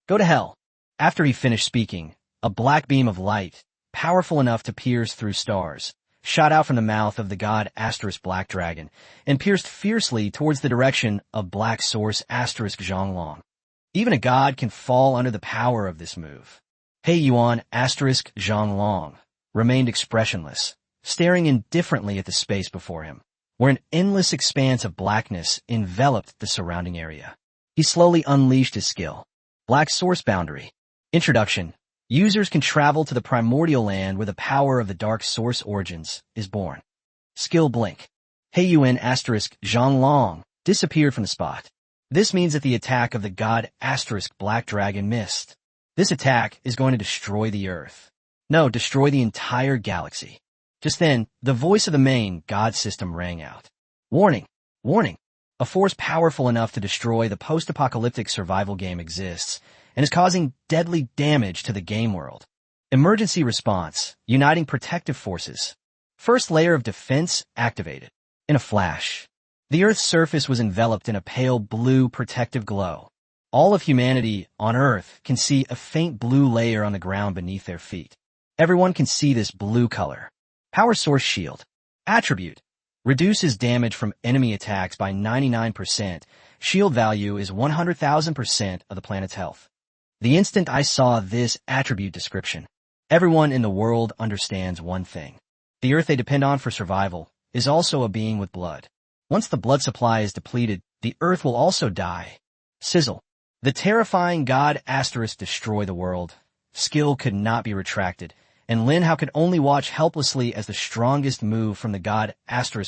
Go to hell. After he finished speaking, a black beam of light, powerful enough to pierce through stars, shot out from the mouth of the god Black Dragon and pierced fiercely towards the direction of Black Source Zhonglong. Even a god can fall under the power of this move. Hei Yuan Zhonglong remained expressionless, staring indifferently at the space before him, where an endless expanse of blackness enveloped the surrounding area. He slowly unleashed his skill. Black Source Boundary. Introduction. Users can travel to the primordial land where the power of the dark source origins is born. Skill Blink. Hei Yuan Zhonglong disappeared from the spot. This means that the attack of the god Black Dragon missed. This attack is going to destroy the Earth. No, destroy the entire galaxy. Just then, the voice of the main god system rang out. Warning! Warning! A force powerful enough to destroy the post-apocalyptic survival game exists and is causing deadly damage to the game world. Emergency response, uniting protective forces. First layer of defense activated. In a flash, the Earth's surface was enveloped in a pale blue protective glow. All of humanity on Earth can see a faint blue layer on the ground beneath their feet. Everyone can see this blue color. Power Source Shield. Attribute. Reduces damage from enemy attacks by 99%. Shield value is 100,000% of the planet's health. The instant I saw this attribute description, everyone in the world understands one thing. The Earth they depend on for survival is also a being with blood. Once the blood supply is depleted, the Earth will also die. Sizzle. The terrifying god destroy the world. Skill could not be retracted, and Lin Hao could only watch helplessly as the strongest move from the god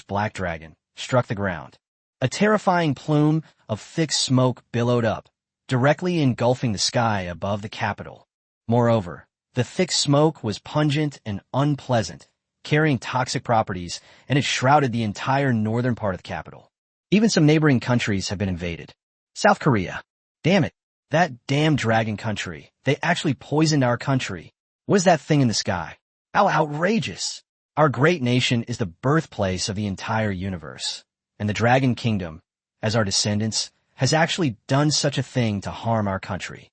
Black Dragon struck the ground. A terrifying plume of thick smoke billowed up, directly engulfing the sky above the capital. Moreover, the thick smoke was pungent and unpleasant, carrying toxic properties, and it shrouded the entire northern part of the capital. Even some neighboring countries have been invaded. South Korea. Damn it. That damn dragon country. They actually poisoned our country. What is that thing in the sky? How outrageous. Our great nation is the birthplace of the entire universe. And the Dragon Kingdom, as our descendants, has actually done such a thing to harm our country.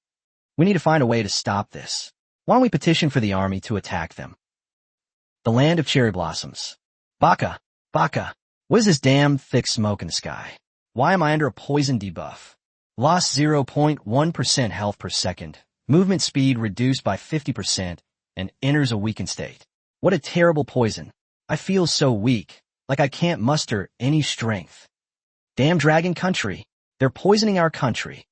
We need to find a way to stop this. Why don't we petition for the army to attack them? The land of cherry blossoms. Baka. What is this damn thick smoke in the sky? Why am I under a poison debuff? Lost 0.1% health per second. Movement speed reduced by 50% and enters a weakened state. What a terrible poison. I feel so weak, like I can't muster any strength. Damn dragon country. They're poisoning our country.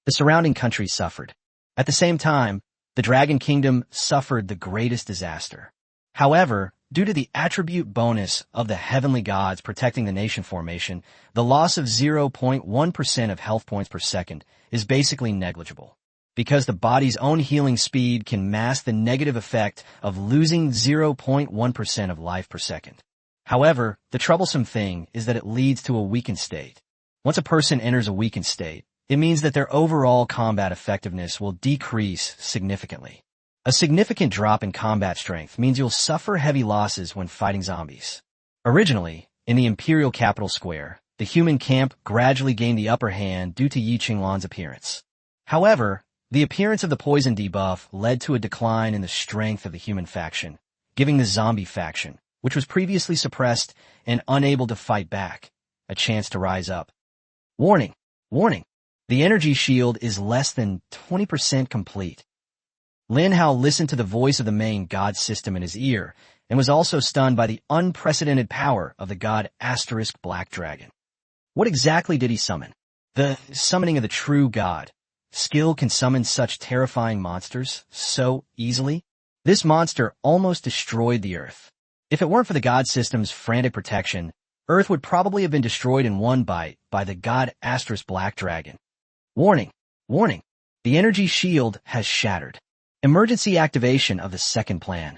The surrounding countries suffered. At the same time, the Dragon Kingdom suffered the greatest disaster. However, due to the attribute bonus of the heavenly gods protecting the nation formation, the loss of 0.1% of health points per second is basically negligible, because the body's own healing speed can mask the negative effect of losing 0.1% of life per second. However, the troublesome thing is that it leads to a weakened state. Once a person enters a weakened state, it means that their overall combat effectiveness will decrease significantly. A significant drop in combat strength means you'll suffer heavy losses when fighting zombies. Originally, in the Imperial Capital Square, the human camp gradually gained the upper hand due to Yi Qinglan's appearance. However, the appearance of the poison debuff led to a decline in the strength of the human faction, giving the zombie faction, which was previously suppressed and unable to fight back, a chance to rise up. Warning! The energy shield is less than 20% complete. Lin Hao listened to the voice of the main god system in his ear and was also stunned by the unprecedented power of the god Black Dragon. What exactly did he summon? The summoning of the true god. Skill can summon such terrifying monsters so easily. This monster almost destroyed the Earth. If it weren't for the god system's frantic protection, Earth would probably have been destroyed in one bite by the god Black Dragon. Warning! The energy shield has shattered. Emergency activation of the second plan.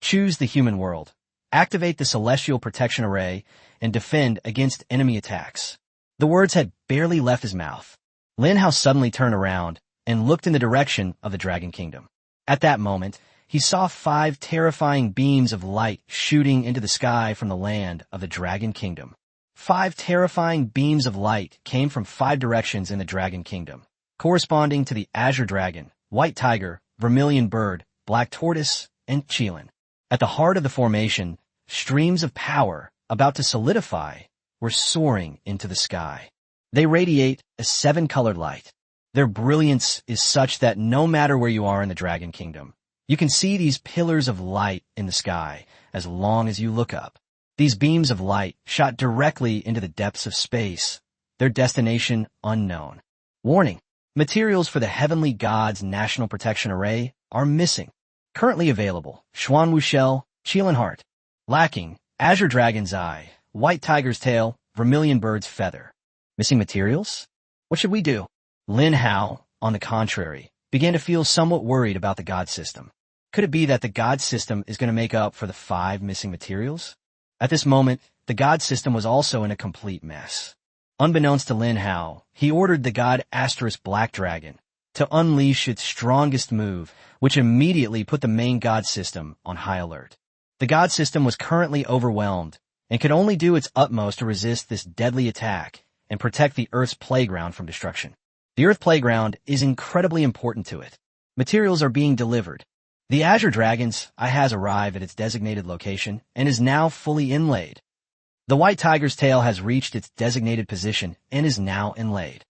Choose the human world. Activate the celestial protection array and defend against enemy attacks. The words had barely left his mouth. Lin Hao suddenly turned around and looked in the direction of the Dragon Kingdom. At that moment, he saw 5 terrifying beams of light shooting into the sky from the land of the Dragon Kingdom. 5 terrifying beams of light came from 5 directions in the Dragon Kingdom, corresponding to the Azure Dragon, White Tiger, Vermilion Bird, Black Tortoise, and Qilin. At the heart of the formation, streams of power, about to solidify, were soaring into the sky. They radiate a 7-colored light. Their brilliance is such that no matter where you are in the Dragon Kingdom, you can see these pillars of light in the sky as long as you look up. These beams of light shot directly into the depths of space, their destination unknown. Warning! Materials for the Heavenly Gods National Protection Array are missing. Currently available, Xuanwu Shell, Qilin Heart. Lacking, Azure Dragon's Eye, White Tiger's Tail, Vermilion Bird's Feather. Missing materials? What should we do? Lin Hao, on the contrary, began to feel somewhat worried about the god system. Could it be that the god system is going to make up for the 5 missing materials? At this moment, the god system was also in a complete mess. Unbeknownst to Lin Hao, he ordered the god Black Dragon to unleash its strongest move, which immediately put the main god system on high alert. The god system was currently overwhelmed and could only do its utmost to resist this deadly attack and protect the Earth's playground from destruction. The Earth playground is incredibly important to it. Materials are being delivered. The Azure Dragon's Eye has arrived at its designated location and is now fully inlaid. The White Tiger's tail has reached its designated position and is now inlaid.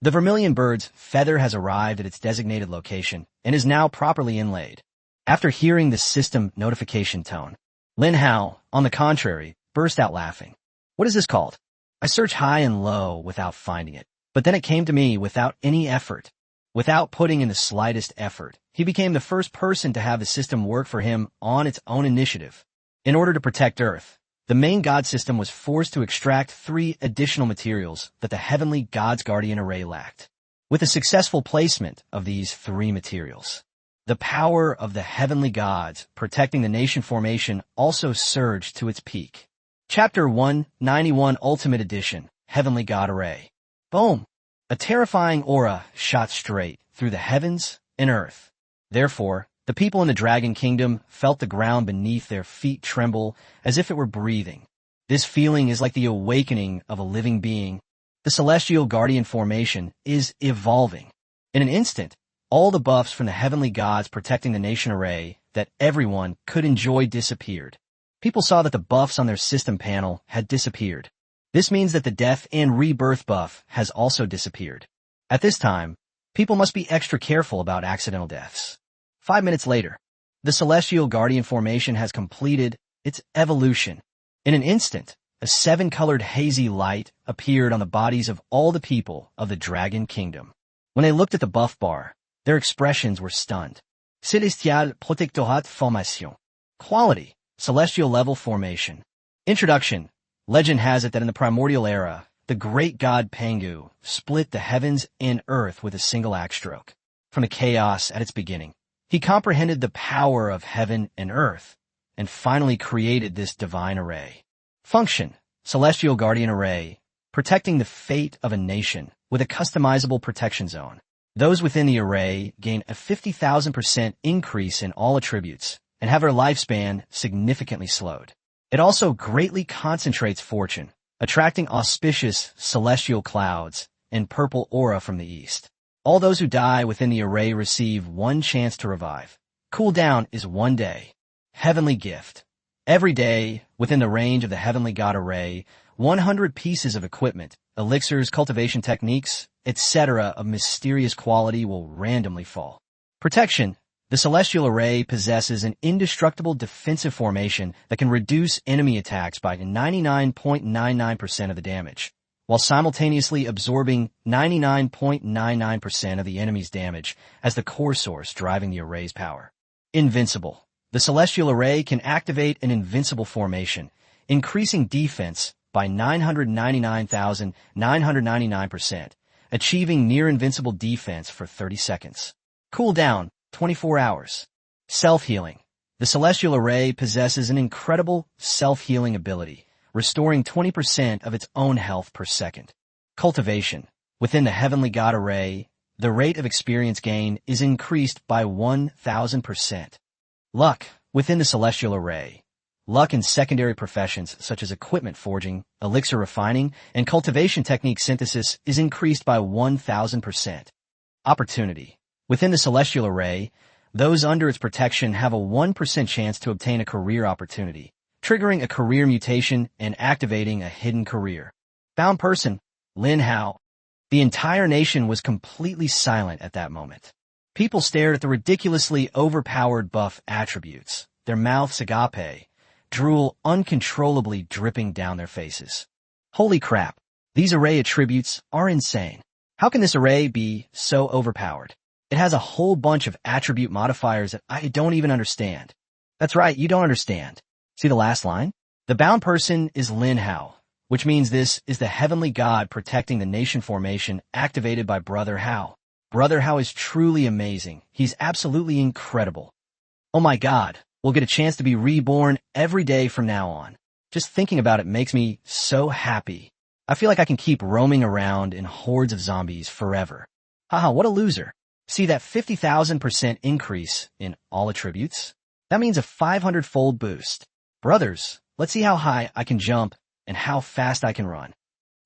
The Vermilion Bird's feather has arrived at its designated location and is now properly inlaid. After hearing the system notification tone, Lin Hao, on the contrary, burst out laughing. What is this called? I searched high and low without finding it, but then it came to me without any effort. Without putting in the slightest effort, he became the first person to have the system work for him on its own initiative. In order to protect Earth, the main god system was forced to extract 3 additional materials that the Heavenly God's Guardian Array lacked. With the successful placement of these 3 materials, The power of the heavenly gods protecting the nation formation also surged to its peak. Chapter 191 Ultimate Edition, Heavenly God Array. Boom! A terrifying aura shot straight through the heavens and earth. Therefore, the people in the Dragon Kingdom felt the ground beneath their feet tremble as if it were breathing. This feeling is like the awakening of a living being. The Celestial Guardian formation is evolving. In an instant, all the buffs from the heavenly gods protecting the nation array that everyone could enjoy disappeared. People saw that the buffs on their system panel had disappeared. This means that the death and rebirth buff has also disappeared. At this time, people must be extra careful about accidental deaths. 5 minutes later, the Celestial Guardian formation has completed its evolution. In an instant, a 7-colored hazy light appeared on the bodies of all the people of the Dragon Kingdom. When they looked at the buff bar, their expressions were stunned. Celestial Protectorat Formation. Quality, Celestial Level Formation. Introduction. Legend has it that in the primordial era, the great god Pangu split the heavens and earth with a single axe stroke. From the chaos at its beginning, he comprehended the power of heaven and earth, and finally created this divine array. Function, Celestial Guardian Array, protecting the fate of a nation with a customizable protection zone. Those within the array gain a 50,000% increase in all attributes and have their lifespan significantly slowed. It also greatly concentrates fortune, attracting auspicious celestial clouds and purple aura from the east. All those who die within the array receive 1 chance to revive. Cooldown is 1 day. Heavenly Gift. Every day, within the range of the Heavenly God Array, 100 pieces of equipment, elixirs, cultivation techniques, etc. of mysterious quality will randomly fall. Protection. The Celestial Array possesses an indestructible defensive formation that can reduce enemy attacks by 99.99% of the damage, while simultaneously absorbing 99.99% of the enemy's damage as the core source driving the array's power. Invincible. The Celestial Array can activate an invincible formation, increasing defense by 999,999%, achieving near-invincible defense for 30 seconds. Cooldown, 24 hours. Self-healing. The Celestial Array possesses an incredible self-healing ability, restoring 20% of its own health per second. Cultivation. Within the Heavenly God Array, the rate of experience gain is increased by 1,000%. Luck. Within the Celestial Array, luck in secondary professions such as equipment forging, elixir refining, and cultivation technique synthesis is increased by 1,000%. Opportunity. Within the Celestial Array, those under its protection have a 1% chance to obtain a career opportunity, triggering a career mutation and activating a hidden career. Found person, Lin Hao. The entire nation was completely silent at that moment. People stared at the ridiculously overpowered buff attributes, their mouths agape, drool uncontrollably dripping down their faces. Holy crap, these array attributes are insane. How can this array be so overpowered? It has a whole bunch of attribute modifiers that I don't even understand. That's right, you don't understand. See the last line? The bound person is Lin Hao, which means this is the heavenly god protecting the nation formation activated by Brother Hao. Brother Hao is truly amazing. He's absolutely incredible. Oh my god, we'll get a chance to be reborn every day from now on. Just thinking about it makes me so happy. I feel like I can keep roaming around in hordes of zombies forever. Haha, what a loser. See that 50,000% increase in all attributes? That means a 500-fold boost. Brothers, let's see how high I can jump and how fast I can run.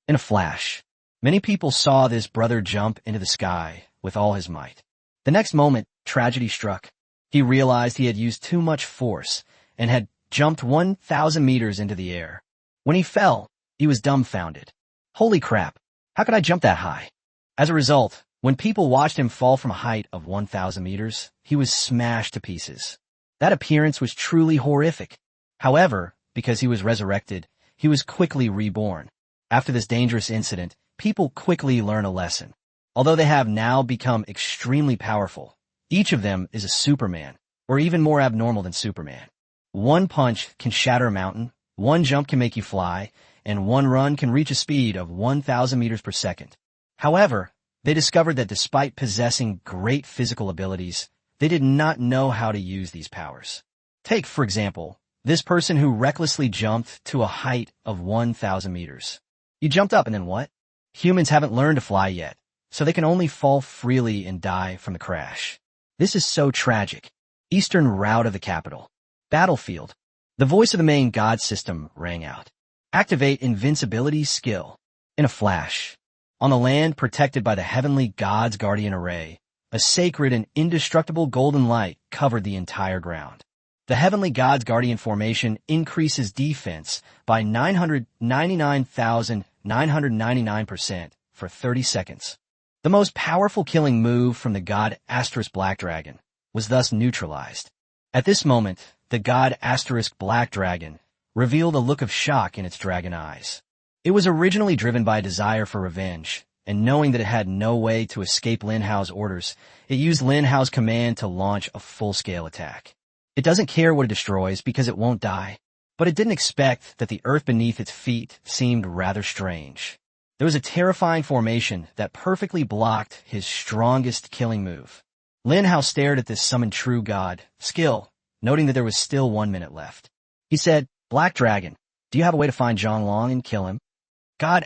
In a flash, many people saw this brother jump into the sky with all his might. The next moment, tragedy struck. He realized he had used too much force and had jumped 1,000 meters into the air. When he fell, he was dumbfounded. Holy crap, how could I jump that high? As a result, when people watched him fall from a height of 1,000 meters, he was smashed to pieces. That appearance was truly horrific. However, because he was resurrected, he was quickly reborn. After this dangerous incident, people quickly learn a lesson. Although they have now become extremely powerful, each of them is a Superman, or even more abnormal than Superman. One punch can shatter a mountain, one jump can make you fly, and one run can reach a speed of 1,000 meters per second. However, they discovered that despite possessing great physical abilities, They did not know how to use these powers. Take, for example, this person who recklessly jumped to a height of 1,000 meters. You jumped up and then what? Humans haven't learned to fly yet, so they can only fall freely and die from the crash. This is so tragic. Eastern route of the capital. Battlefield. The voice of the main god system rang out. Activate invincibility skill. In a flash. On the land protected by the heavenly god's guardian array, a sacred and indestructible golden light covered the entire ground. The heavenly god's guardian formation increases defense by 999,999% for 30 seconds. The most powerful killing move from the god Black Dragon was thus neutralized. At this moment, the god Black Dragon revealed a look of shock in its dragon eyes. It was originally driven by a desire for revenge, and knowing that it had no way to escape Lin Hao's orders, it used Lin Hao's command to launch a full-scale attack. It doesn't care what it destroys because it won't die, but it didn't expect that the earth beneath its feet seemed rather strange. There was a terrifying formation that perfectly blocked his strongest killing move. Lin Hao stared at this summoned true god, skill, noting that there was still 1 minute left. He said, "Black Dragon, do you have a way to find Zhonglong and kill him?" God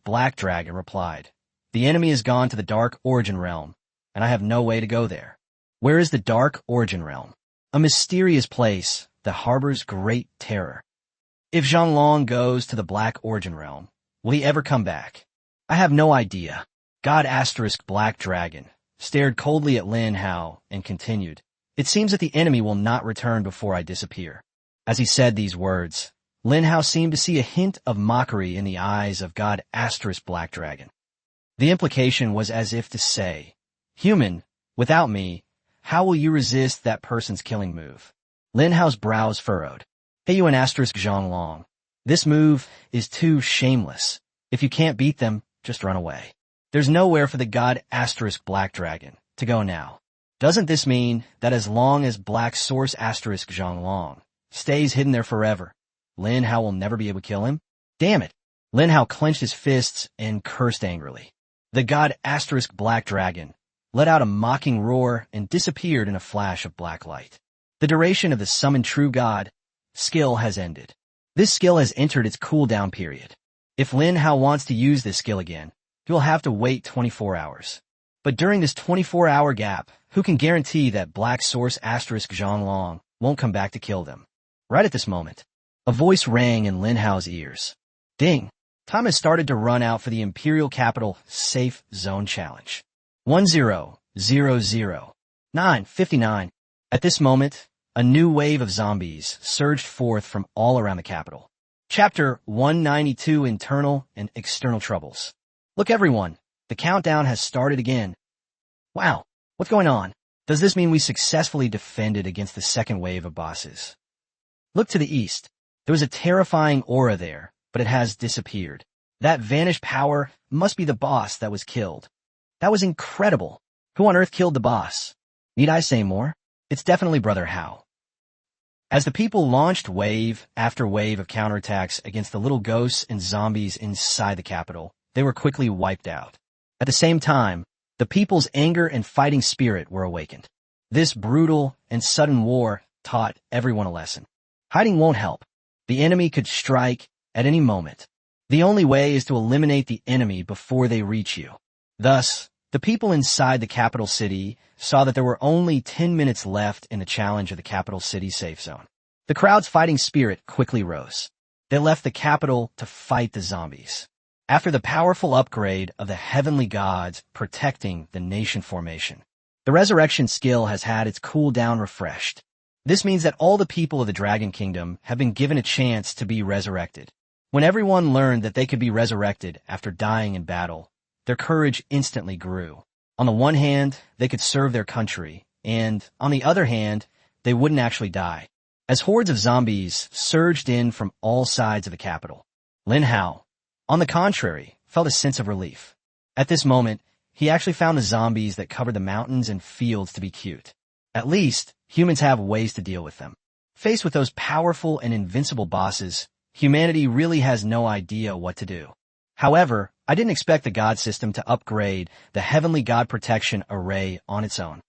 Black Dragon replied, "The enemy has gone to the Dark Origin Realm, and I have no way to go there." Where is the Dark Origin Realm? A mysterious place that harbors great terror. If Zhonglong goes to the Black Origin Realm, will he ever come back? I have no idea. God Black Dragon stared coldly at Lin Hao and continued, "It seems that the enemy will not return before I disappear." As he said these words, Lin Hao seemed to see a hint of mockery in the eyes of God Black Dragon. The implication was as if to say, "Human, without me, how will you resist that person's killing move?" Lin Hao's brows furrowed. "Hey you and Zhonglong. This move is too shameless. If you can't beat them, just run away. There's nowhere for the god Black Dragon to go now. Doesn't this mean that as long as Black Source Zhonglong stays hidden there forever, Lin Hao will never be able to kill him? Damn it!" Lin Hao clenched his fists and cursed angrily. The god Black Dragon let out a mocking roar and disappeared in a flash of black light. The duration of the summoned true god skill has ended. This skill has entered its cooldown period. If Lin Hao wants to use this skill again, he will have to wait 24 hours. But during this 24-hour gap, who can guarantee that Black Source Zhonglong won't come back to kill them? Right at this moment, a voice rang in Lin Hao's ears. Ding! Time has started to run out for the Imperial Capital Safe Zone Challenge. 1000:959. At this moment, a new wave of zombies surged forth from all around the capital. Chapter 192: Internal and External Troubles. Look everyone, the countdown has started again. Wow, what's going on? Does this mean we successfully defended against the second wave of bosses? Look to the east. There was a terrifying aura there, but it has disappeared. That vanished power must be the boss that was killed. That was incredible. Who on earth killed the boss? Need I say more? It's definitely Brother Hao. As the people launched wave after wave of counterattacks against the little ghosts and zombies inside the capital, they were quickly wiped out. At the same time, the people's anger and fighting spirit were awakened. This brutal and sudden war taught everyone a lesson. Hiding won't help. The enemy could strike at any moment. The only way is to eliminate the enemy before they reach you. Thus, the people inside the capital city saw that there were only 10 minutes left in the challenge of the capital city safe zone. The crowd's fighting spirit quickly rose. They left the capital to fight the zombies. After the powerful upgrade of the heavenly gods protecting the nation formation, the resurrection skill has had its cooldown refreshed. This means that all the people of the Dragon Kingdom have been given a chance to be resurrected. When everyone learned that they could be resurrected after dying in battle, their courage instantly grew. On the one hand, they could serve their country, and on the other hand, they wouldn't actually die. As hordes of zombies surged in from all sides of the capital, Lin Hao, on the contrary, felt a sense of relief. At this moment, he actually found the zombies that covered the mountains and fields to be cute. At least, humans have ways to deal with them. Faced with those powerful and invincible bosses, humanity really has no idea what to do. However, I didn't expect the god system to upgrade the heavenly god protection array on its own.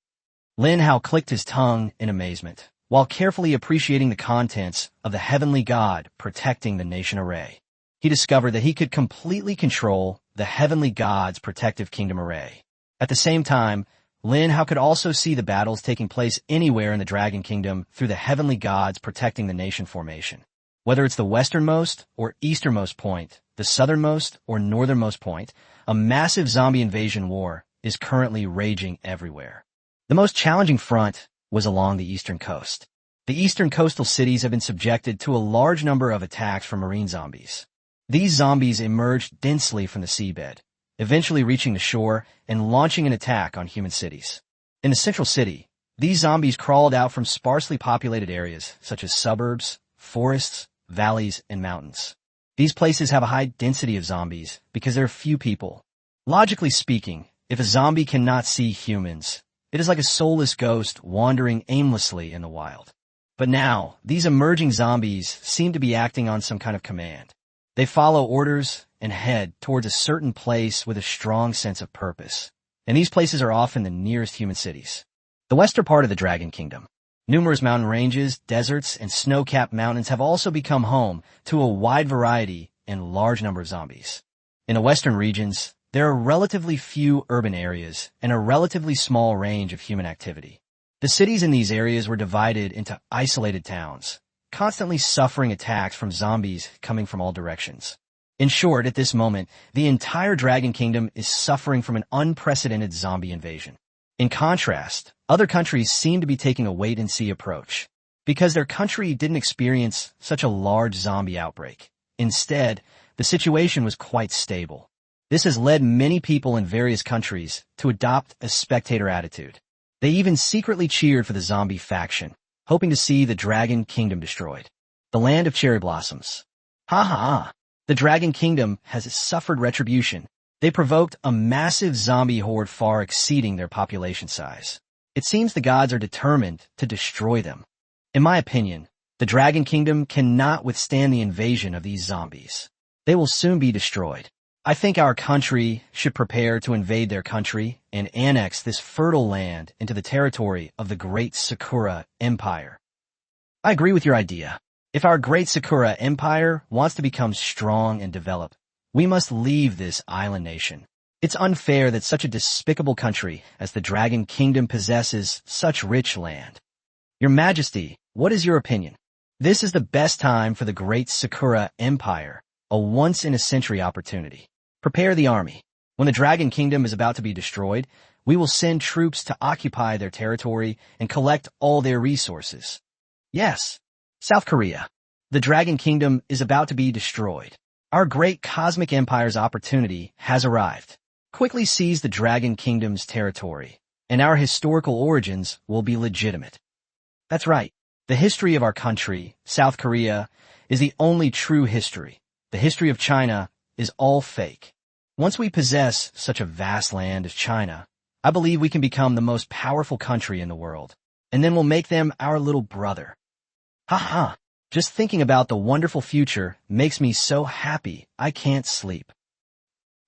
Lin Hao clicked his tongue in amazement, while carefully appreciating the contents of the heavenly god protecting the nation array. He discovered that he could completely control the heavenly god's protective kingdom array. At the same time, Lin Hao could also see the battles taking place anywhere in the Dragon Kingdom through the heavenly gods protecting the nation formation. Whether it's the westernmost or easternmost point, the southernmost or northernmost point, a massive zombie invasion war is currently raging everywhere. The most challenging front was along the eastern coast. The eastern coastal cities have been subjected to a large number of attacks from marine zombies. These zombies emerged densely from the seabed, eventually reaching the shore and launching an attack on human cities. In the central city, these zombies crawled out from sparsely populated areas such as suburbs, forests, valleys, and mountains. These places have a high density of zombies because there are few people. Logically speaking, if a zombie cannot see humans, it is like a soulless ghost wandering aimlessly in the wild. But now, these emerging zombies seem to be acting on some kind of command. They follow orders and head towards a certain place with a strong sense of purpose. And these places are often the nearest human cities. The western part of the Dragon Kingdom. Numerous mountain ranges, deserts, and snow-capped mountains have also become home to a wide variety and large number of zombies. In the western regions, there are relatively few urban areas and a relatively small range of human activity. The cities in these areas were divided into isolated towns, constantly suffering attacks from zombies coming from all directions. In short, at this moment, the entire Dragon Kingdom is suffering from an unprecedented zombie invasion. In contrast, other countries seem to be taking a wait-and-see approach, because their country didn't experience such a large zombie outbreak. Instead, the situation was quite stable. This has led many people in various countries to adopt a spectator attitude. They even secretly cheered for the zombie faction, hoping to see the Dragon Kingdom destroyed. The land of cherry blossoms. Ha ha ha! The Dragon Kingdom has suffered retribution. They provoked a massive zombie horde far exceeding their population size. It seems the gods are determined to destroy them. In my opinion, the Dragon Kingdom cannot withstand the invasion of these zombies. They will soon be destroyed. I think our country should prepare to invade their country and annex this fertile land into the territory of the Great Sakura Empire. I agree with your idea. If our Great Sakura Empire wants to become strong and develop, we must leave this island nation. It's unfair that such a despicable country as the Dragon Kingdom possesses such rich land. Your Majesty, what is your opinion? This is the best time for the Great Sakura Empire, a once-in-a-century opportunity. Prepare the army. When the Dragon Kingdom is about to be destroyed, we will send troops to occupy their territory and collect all their resources. Yes, South Korea. The Dragon Kingdom is about to be destroyed. Our great cosmic empire's opportunity has arrived. Quickly seize the Dragon Kingdom's territory, and our historical origins will be legitimate. That's right. The history of our country, South Korea, is the only true history. The history of China is all fake. Once we possess such a vast land as China, I believe we can become the most powerful country in the world, and then we'll make them our little brother. Ha ha! Just thinking about the wonderful future makes me so happy I can't sleep.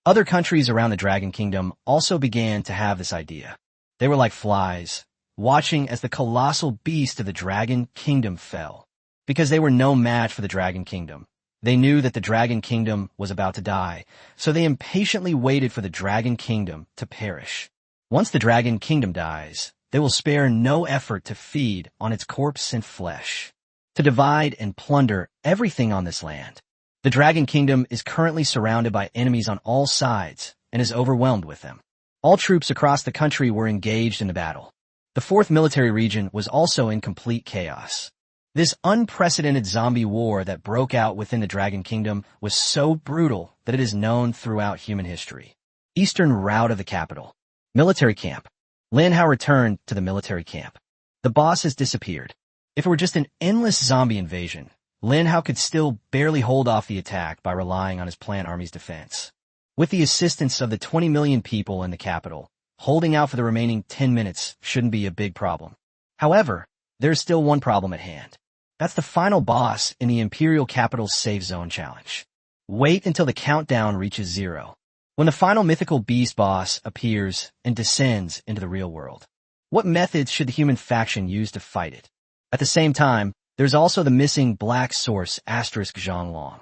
Other countries around the Dragon Kingdom also began to have this idea. They were like flies, watching as the colossal beast of the Dragon Kingdom fell. Because they were no match for the Dragon Kingdom. They knew that the Dragon Kingdom was about to die, so they impatiently waited for the Dragon Kingdom to perish. Once the Dragon Kingdom dies, they will spare no effort to feed on its corpse and flesh, to divide and plunder everything on this land. The Dragon Kingdom is currently surrounded by enemies on all sides and is overwhelmed with them. All troops across the country were engaged in the battle. The 4th military region was also in complete chaos. This unprecedented zombie war that broke out within the Dragon Kingdom was so brutal that it is known throughout human history. Eastern route of the capital. Military camp. Lin Hao returned to the military camp. The boss has disappeared. If it were just an endless zombie invasion, Lin Hao could still barely hold off the attack by relying on his plant army's defense. With the assistance of the 20 million people in the capital, holding out for the remaining 10 minutes shouldn't be a big problem. However, there's still one problem at hand. That's the final boss in the Imperial Capital's Safe Zone Challenge. Wait until the countdown reaches 0. When the final mythical beast boss appears and descends into the real world. What methods should the human faction use to fight it? At the same time, there's also the missing black source asterisk Zhonglong.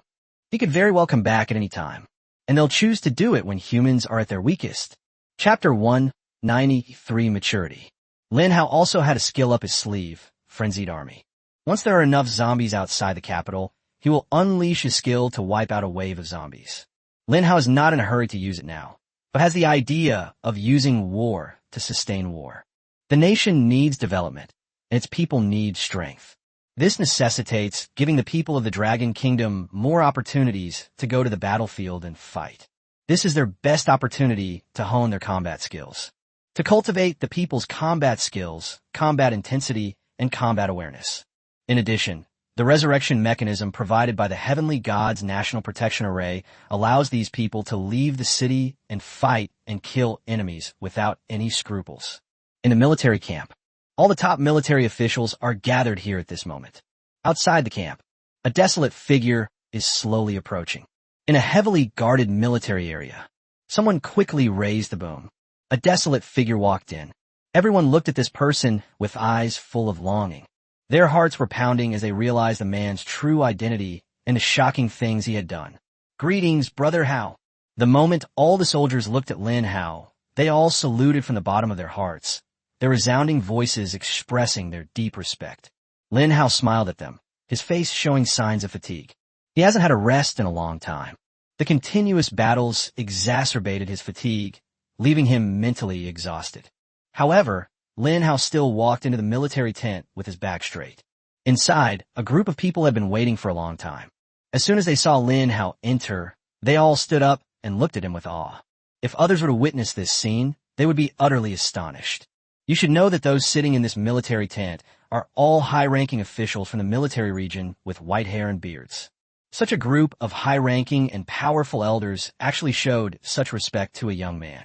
He could very well come back at any time, and they'll choose to do it when humans are at their weakest. Chapter 193 Maturity. Lin Hao also had a skill up his sleeve, Frenzied Army. Once there are enough zombies outside the capital, he will unleash his skill to wipe out a wave of zombies. Lin Hao is not in a hurry to use it now, but has the idea of using war to sustain war. The nation needs development, and its people need strength. This necessitates giving the people of the Dragon Kingdom more opportunities to go to the battlefield and fight. This is their best opportunity to hone their combat skills. To cultivate the people's combat skills, combat intensity, and combat awareness. In addition, the resurrection mechanism provided by the Heavenly Gods National Protection Array allows these people to leave the city and fight and kill enemies without any scruples. In the military camp, all the top military officials are gathered here at this moment. Outside the camp, a desolate figure is slowly approaching. In a heavily guarded military area, someone quickly raised the boom. A desolate figure walked in. Everyone looked at this person with eyes full of longing. Their hearts were pounding as they realized the man's true identity and the shocking things he had done. Greetings, Brother Hao. The moment all the soldiers looked at Lin Hao, they all saluted from the bottom of their hearts, their resounding voices expressing their deep respect. Lin Hao smiled at them, his face showing signs of fatigue. He hasn't had a rest in a long time. The continuous battles exacerbated his fatigue, leaving him mentally exhausted. However, Lin Hao still walked into the military tent with his back straight. Inside, a group of people had been waiting for a long time. As soon as they saw Lin Hao enter, they all stood up and looked at him with awe. If others were to witness this scene, they would be utterly astonished. You should know that those sitting in this military tent are all high-ranking officials from the military region with white hair and beards. Such a group of high-ranking and powerful elders actually showed such respect to a young man.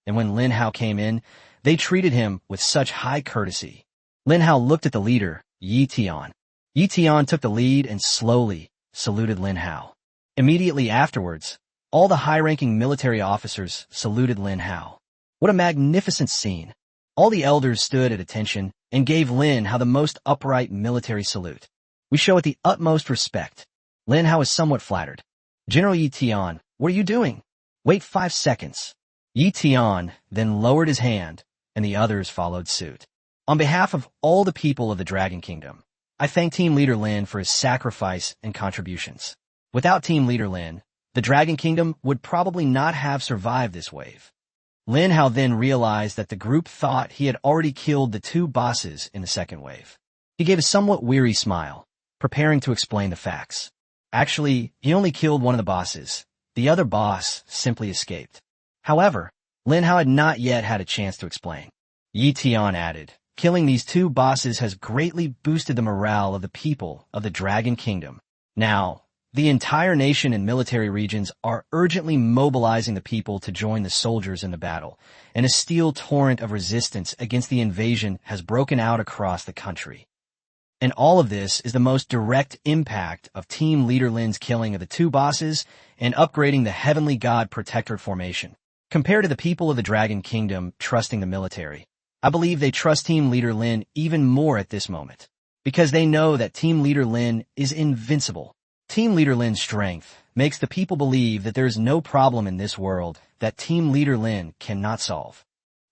And when Lin Hao came in, they treated him with such high courtesy. Lin Hao looked at the leader, Yi Tian. Yi Tian took the lead and slowly saluted Lin Hao. Immediately afterwards, all the high-ranking military officers saluted Lin Hao. What a magnificent scene! All the elders stood at attention and gave Lin Hao the most upright military salute. We show it the utmost respect. Lin Hao is somewhat flattered. General Yi Tian, what are you doing? Wait 5 seconds. Yi Tian then lowered his hand, and the others followed suit. On behalf of all the people of the Dragon Kingdom, I thank Team Leader Lin for his sacrifice and contributions. Without Team Leader Lin, the Dragon Kingdom would probably not have survived this wave. Lin Hao then realized that the group thought he had already killed the 2 bosses in the second wave. He gave a somewhat weary smile, preparing to explain the facts. Actually, he only killed one of the bosses. The other boss simply escaped. However, Lin Hao had not yet had a chance to explain. Yi Tian added, killing these 2 bosses has greatly boosted the morale of the people of the Dragon Kingdom. Now, the entire nation and military regions are urgently mobilizing the people to join the soldiers in the battle, and a steel torrent of resistance against the invasion has broken out across the country. And all of this is the most direct impact of Team Leader Lin's killing of the 2 bosses and upgrading the Heavenly God Protectorate formation. Compared to the people of the Dragon Kingdom trusting the military, I believe they trust Team Leader Lin even more at this moment, because they know that Team Leader Lin is invincible. Team Leader Lin's strength makes the people believe that there is no problem in this world that Team Leader Lin cannot solve.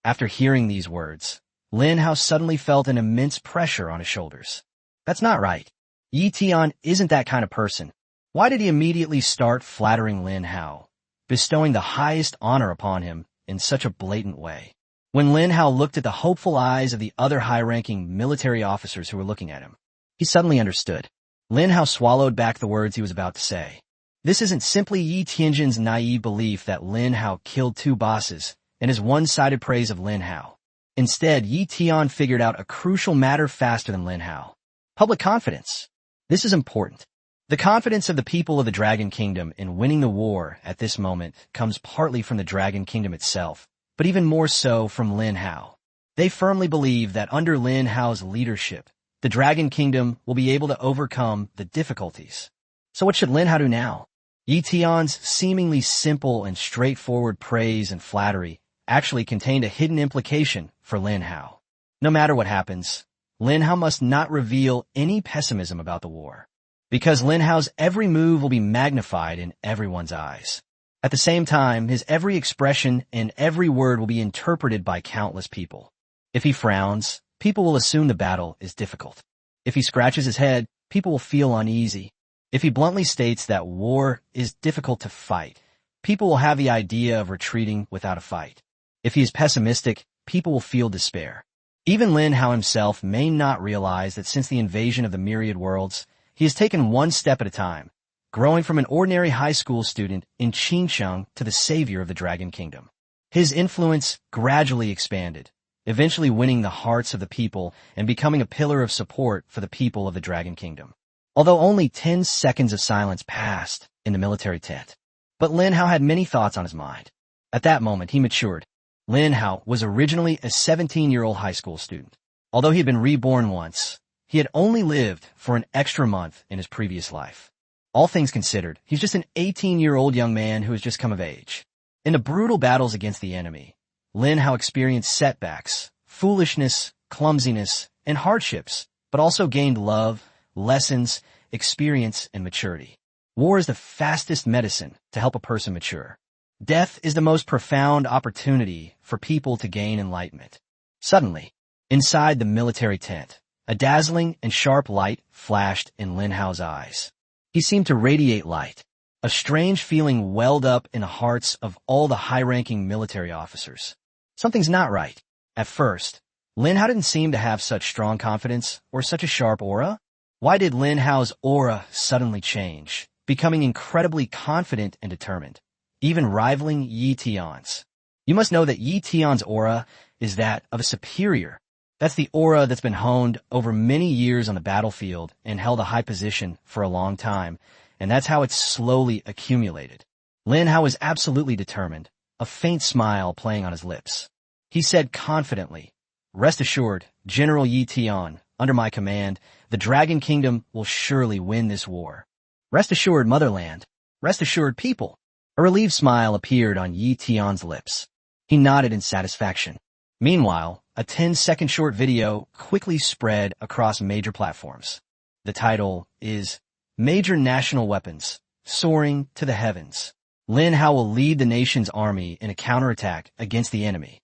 After hearing these words, Lin Hao suddenly felt an immense pressure on his shoulders. That's not right. Yi Tian isn't that kind of person. Why did he immediately start flattering Lin Hao, bestowing the highest honor upon him in such a blatant way? When Lin Hao looked at the hopeful eyes of the other high-ranking military officers who were looking at him, he suddenly understood. Lin Hao swallowed back the words he was about to say. This isn't simply Yi Tianjin's naive belief that Lin Hao killed 2 bosses and his one-sided praise of Lin Hao. Instead, Yi Tian figured out a crucial matter faster than Lin Hao. Public confidence. This is important. The confidence of the people of the Dragon Kingdom in winning the war at this moment comes partly from the Dragon Kingdom itself, but even more so from Lin Hao. They firmly believe that under Lin Hao's leadership, the Dragon Kingdom will be able to overcome the difficulties. So what should Lin Hao do now? Yi Tian's seemingly simple and straightforward praise and flattery actually contained a hidden implication for Lin Hao. No matter what happens, Lin Hao must not reveal any pessimism about the war, because Lin Hao's every move will be magnified in everyone's eyes. At the same time, his every expression and every word will be interpreted by countless people. If he frowns, people will assume the battle is difficult. If he scratches his head, people will feel uneasy. If he bluntly states that war is difficult to fight, people will have the idea of retreating without a fight. If he is pessimistic, people will feel despair. Even Lin Hao himself may not realize that since the invasion of the myriad worlds, he has taken one step at a time, growing from an ordinary high school student in Qingcheng to the savior of the Dragon Kingdom. His influence gradually expanded, eventually winning the hearts of the people and becoming a pillar of support for the people of the Dragon Kingdom. Although only 10 seconds of silence passed in the military tent, but Lin Hao had many thoughts on his mind. At that moment, he matured. Lin Hao was originally a 17-year-old high school student. Although he had been reborn once, he had only lived for an extra month in his previous life. All things considered, he's just an 18-year-old young man who has just come of age. In the brutal battles against the enemy, Lin Hao experienced setbacks, foolishness, clumsiness, and hardships, but also gained love, lessons, experience, and maturity. War is the fastest medicine to help a person mature. Death is the most profound opportunity for people to gain enlightenment. Suddenly, inside the military tent, a dazzling and sharp light flashed in Lin Hao's eyes. He seemed to radiate light. A strange feeling welled up in the hearts of all the high-ranking military officers. Something's not right. At first, Lin Hao didn't seem to have such strong confidence or such a sharp aura. Why did Lin Hao's aura suddenly change, becoming incredibly confident and determined, even rivaling Yi Tian's? You must know that Yi Tian's aura is that of a superior. That's the aura that's been honed over many years on the battlefield and held a high position for a long time, and that's how it's slowly accumulated. Lin Hao was absolutely determined, a faint smile playing on his lips. He said confidently, "Rest assured, General Yi Tian, under my command, the Dragon Kingdom will surely win this war. Rest assured, motherland. Rest assured, people." A relieved smile appeared on Yi Tian's lips. He nodded in satisfaction. Meanwhile, a 10-second short video quickly spread across major platforms. The title is Major National Weapons, Soaring to the Heavens. Lin Hao will lead the nation's army in a counterattack against the enemy.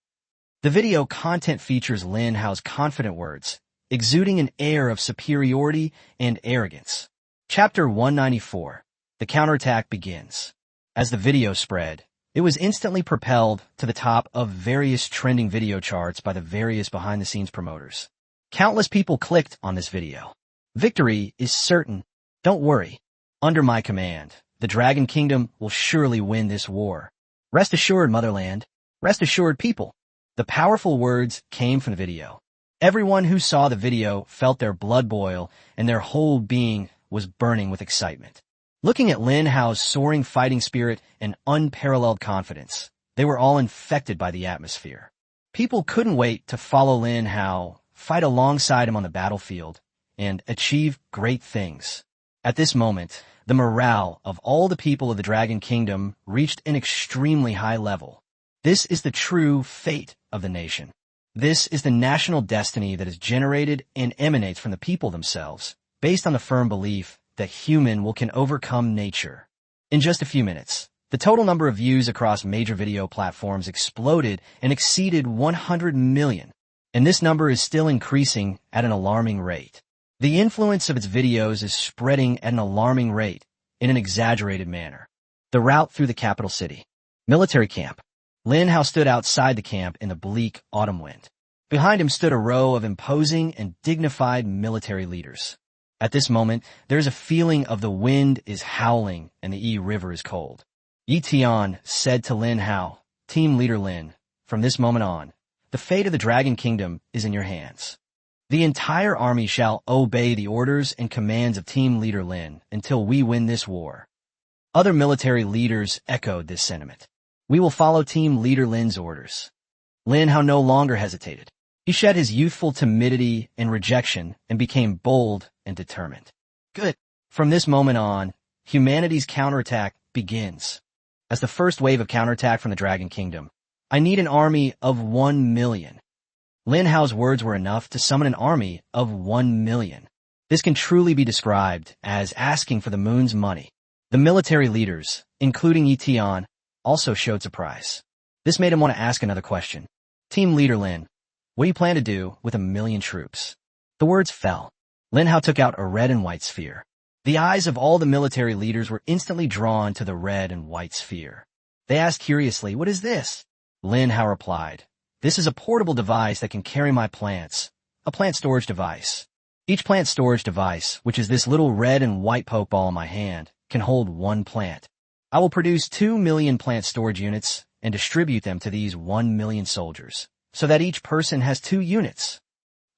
The video content features Lin Hao's confident words, exuding an air of superiority and arrogance. Chapter 194. The counterattack begins. As the video spread, it was instantly propelled to the top of various trending video charts by the various behind-the-scenes promoters. Countless people clicked on this video. Victory is certain. Don't worry. Under my command, the Dragon Kingdom will surely win this war. Rest assured, motherland. Rest assured, people. The powerful words came from the video. Everyone who saw the video felt their blood boil and their whole being was burning with excitement. Looking at Lin Hao's soaring fighting spirit and unparalleled confidence, they were all infected by the atmosphere. People couldn't wait to follow Lin Hao, fight alongside him on the battlefield, and achieve great things. At this moment, the morale of all the people of the Dragon Kingdom reached an extremely high level. This is the true fate of the nation. This is the national destiny that is generated and emanates from the people themselves, based on the firm belief that human can overcome nature. In just a few minutes, the total number of views across major video platforms exploded and exceeded 100 million, and this number is still increasing at an alarming rate. The influence of its videos is spreading at an alarming rate in an exaggerated manner. The route through the capital city. Military camp. Lin Hao stood outside the camp in the bleak autumn wind. Behind him stood a row of imposing and dignified military leaders. At this moment, there is a feeling of the wind is howling and the Yi River is cold. Yi Tian said to Lin Hao, "Team Leader Lin, from this moment on, the fate of the Dragon Kingdom is in your hands. The entire army shall obey the orders and commands of Team Leader Lin until we win this war." Other military leaders echoed this sentiment. "We will follow Team Leader Lin's orders." Lin Hao no longer hesitated. He shed his youthful timidity and rejection and became bold and determined. Good. From this moment on, humanity's counterattack begins. As the first wave of counterattack from the Dragon Kingdom, I need an army of 1 million. Lin Hao's words were enough to summon an army of 1 million. This can truly be described as asking for the moon's money. The military leaders, including Yi Tian, also showed surprise. This made him want to ask another question. Team leader Lin, what do you plan to do with 1 million troops? The words fell. Lin Hao took out a red and white sphere. The eyes of all the military leaders were instantly drawn to the red and white sphere. They asked curiously, what is this? Lin Hao replied, this is a portable device that can carry my plants, a plant storage device. Each plant storage device, which is this little red and white pokeball in my hand, can hold 1 plant. I will produce 2 million plant storage units and distribute them to these 1 million soldiers, so that each person has 2 units.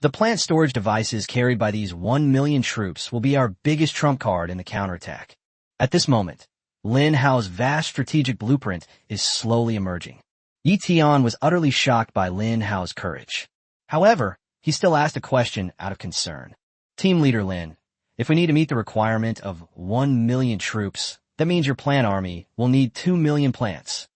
The plant storage devices carried by these 1 million troops will be our biggest trump card in the counterattack. At this moment, Lin Hao's vast strategic blueprint is slowly emerging. Yi Tian was utterly shocked by Lin Hao's courage. However, he still asked a question out of concern. Team leader Lin, if we need to meet the requirement of 1 million troops, that means your plant army will need 2 million plants.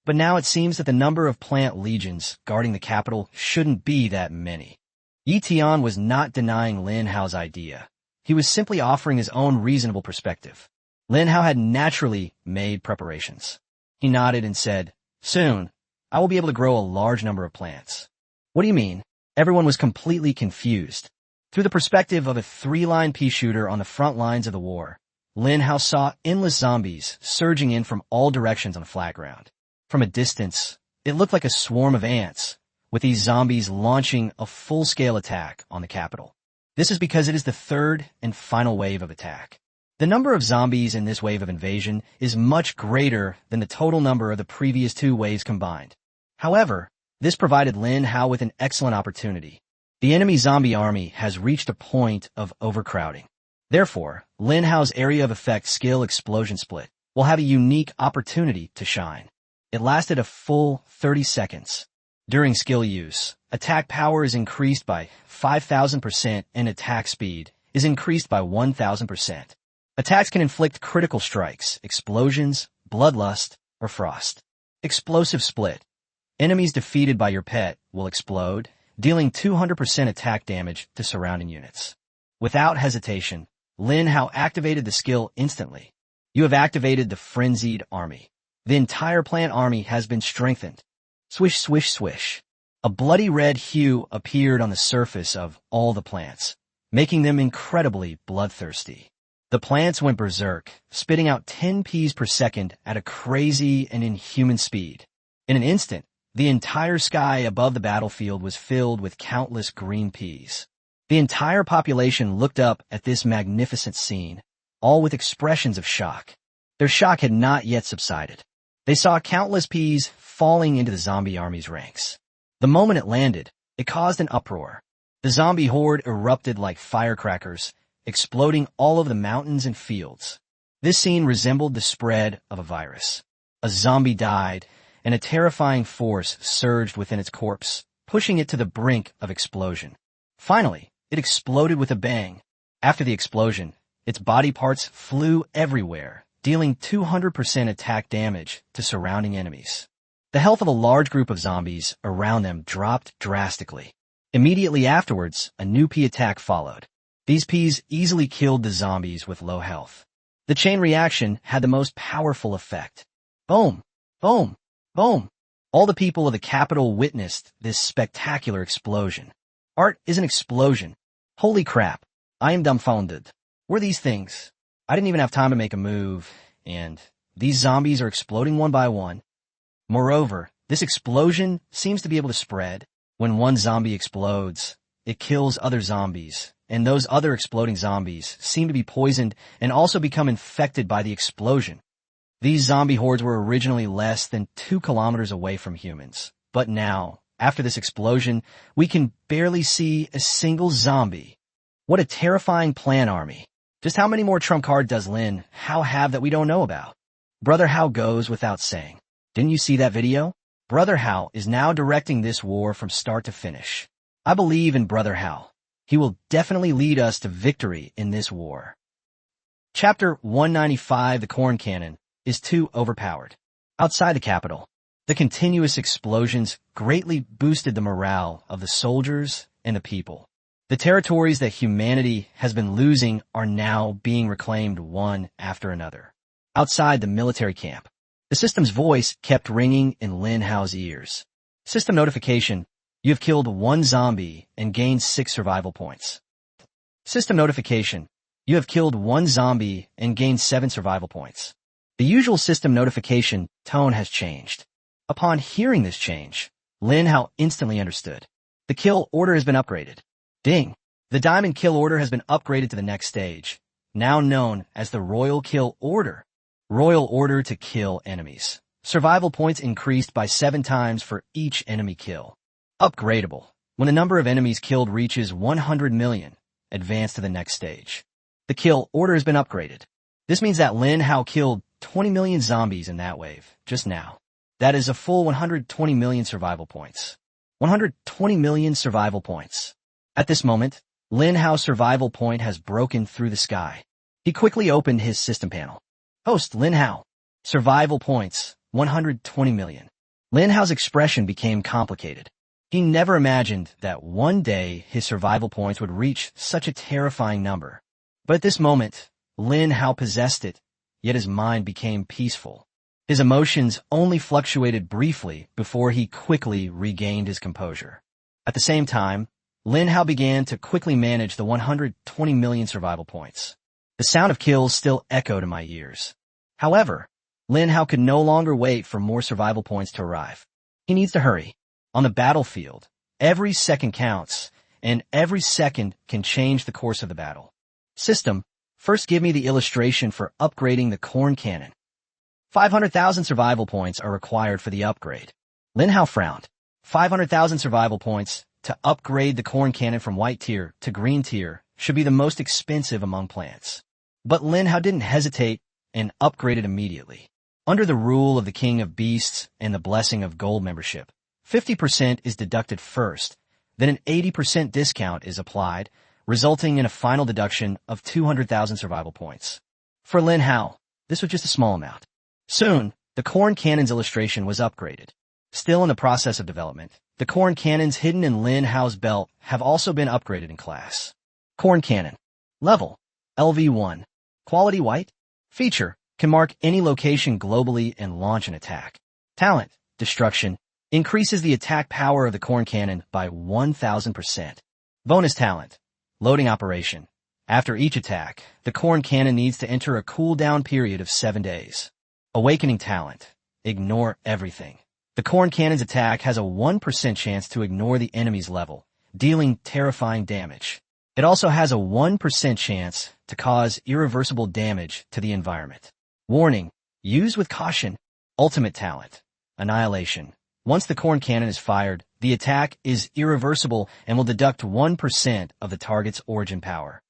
But now it seems that the number of plant legions guarding the capital shouldn't be that many. Yi Tian was not denying Lin Hao's idea. He was simply offering his own reasonable perspective. Lin Hao had naturally made preparations. He nodded and said, soon, I will be able to grow a large number of plants. What do you mean? Everyone was completely confused. Through the perspective of a 3-line pea shooter on the front lines of the war, Lin Hao saw endless zombies surging in from all directions on the flat ground. From a distance, it looked like a swarm of ants, with these zombies launching a full-scale attack on the capital. This is because it is the third and final wave of attack. The number of zombies in this wave of invasion is much greater than the total number of the previous 2 waves combined. However, this provided Lin Hao with an excellent opportunity. The enemy zombie army has reached a point of overcrowding. Therefore, Lin Hao's area of effect skill explosion split will have a unique opportunity to shine. It lasted a full 30 seconds. During skill use, attack power is increased by 5,000% and attack speed is increased by 1,000%. Attacks can inflict critical strikes, explosions, bloodlust, or frost. Explosive split. Enemies defeated by your pet will explode, dealing 200% attack damage to surrounding units. Without hesitation, Lin Hao activated the skill instantly. You have activated the frenzied army. The entire plant army has been strengthened. Swish, swish, swish. A bloody red hue appeared on the surface of all the plants, making them incredibly bloodthirsty. The plants went berserk, spitting out 10 peas per second at a crazy and inhuman speed. In an instant, the entire sky above the battlefield was filled with countless green peas. The entire population looked up at this magnificent scene, all with expressions of shock. Their shock had not yet subsided. They saw countless peas falling into the zombie army's ranks. The moment it landed, it caused an uproar. The zombie horde erupted like firecrackers, exploding all over the mountains and fields. This scene resembled the spread of a virus. A zombie died, and a terrifying force surged within its corpse, pushing it to the brink of explosion. Finally, it exploded with a bang. After the explosion, its body parts flew everywhere, dealing 200% attack damage to surrounding enemies. The health of a large group of zombies around them dropped drastically. Immediately afterwards, a new pea attack followed. These peas easily killed the zombies with low health. The chain reaction had the most powerful effect. Boom! Boom! Boom! All the people of the capital witnessed this spectacular explosion. Art is an explosion. Holy crap. I am dumbfounded. What are these things? I didn't even have time to make a move, and these zombies are exploding one by one. Moreover, this explosion seems to be able to spread. When one zombie explodes, it kills other zombies, and those other exploding zombies seem to be poisoned and also become infected by the explosion. These zombie hordes were originally less than 2 kilometers away from humans, but now, after this explosion, we can barely see a single zombie. What a terrifying plant army. Just how many more trump cards does Lin Hao have that we don't know about? Brother Hao goes without saying. Didn't you see that video? Brother Hao is now directing this war from start to finish. I believe in Brother Hao. He will definitely lead us to victory in this war. Chapter 195, The Corn Cannon, is too overpowered. Outside the capital, The continuous explosions greatly boosted the morale of the soldiers and the people. The territories that humanity has been losing are now being reclaimed one after another. Outside the military camp, the system's voice kept ringing in Lin Hao's ears. System notification: you have killed 1 zombie and gained 6 survival points. System notification: you have killed 1 zombie and gained 7 survival points. The usual system notification tone has changed. Upon hearing this change, Lin Hao instantly understood. The kill order has been upgraded. Ding! The diamond kill order has been upgraded to the next stage, now known as the royal kill order. Royal order to kill enemies. Survival points increased by 7 times for each enemy kill. Upgradable: when the number of enemies killed reaches 100 million, advance to the next stage. The kill order has been upgraded. This means that Lin Hao killed 20 million zombies in that wave, just now. That is a full 120 million survival points. 120 million survival points. At this moment, Lin Hao's survival point has broken through the sky. He quickly opened his system panel. Host Lin Hao. Survival points, 120 million. Lin Hao's expression became complicated. He never imagined that one day his survival points would reach such a terrifying number. But at this moment, Lin Hao possessed it, yet his mind became peaceful. His emotions only fluctuated briefly before he quickly regained his composure. At the same time, Lin Hao began to quickly manage the 120 million survival points. The sound of kills still echoed in my ears. However, Lin Hao could no longer wait for more survival points to arrive. He needs to hurry. On the battlefield, every second counts, and every second can change the course of the battle. System: first give me the illustration for upgrading the corn cannon. 500,000 survival points are required for the upgrade. Lin Hao frowned. 500,000 survival points to upgrade the corn cannon from white tier to green tier should be the most expensive among plants. But Lin Hao didn't hesitate and upgraded immediately. Under the rule of the King of Beasts and the blessing of gold membership, 50% is deducted first, then an 80% discount is applied, resulting in a final deduction of 200,000 survival points. For Lin Hao, this was just a small amount. Soon, the corn cannon's illustration was upgraded. Still in the process of development, the corn cannons hidden in Lin Hao's belt have also been upgraded in class. Corn cannon. Level: LV1. Quality: white. Feature: can mark any location globally and launch an attack. Talent: destruction. Increases the attack power of the corn cannon by 1,000%. Bonus talent: loading operation. After each attack, the corn cannon needs to enter a cooldown period of 7 days. Awakening talent: ignore everything. The corn cannon's attack has a 1% chance to ignore the enemy's level, dealing terrifying damage. It also has a 1% chance to cause irreversible damage to the environment. Warning: use with caution. Ultimate talent: annihilation. Once the corn cannon is fired, the attack is irreversible and will deduct 1% of the target's origin power.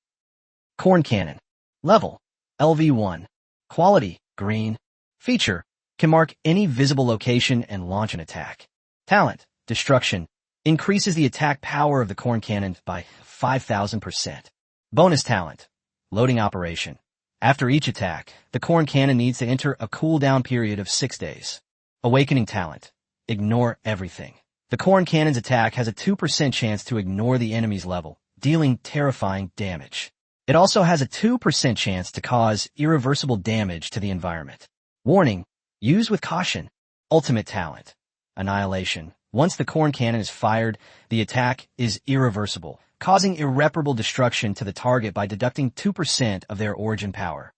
Corn cannon. Level: LV1. Quality: green. Feature: can mark any visible location and launch an attack. Talent: destruction. Increases the attack power of the corn cannon by 5,000%. Bonus talent: loading operation. After each attack, the corn cannon needs to enter a cooldown period of 6 days. Awakening talent: ignore everything. The corn cannon's attack has a 2% chance to ignore the enemy's level, dealing terrifying damage. It also has a 2% chance to cause irreversible damage to the environment. Warning: use with caution. Ultimate talent: annihilation. Once the corn cannon is fired, the attack is irreversible, causing irreparable destruction to the target by deducting 2% of their origin power.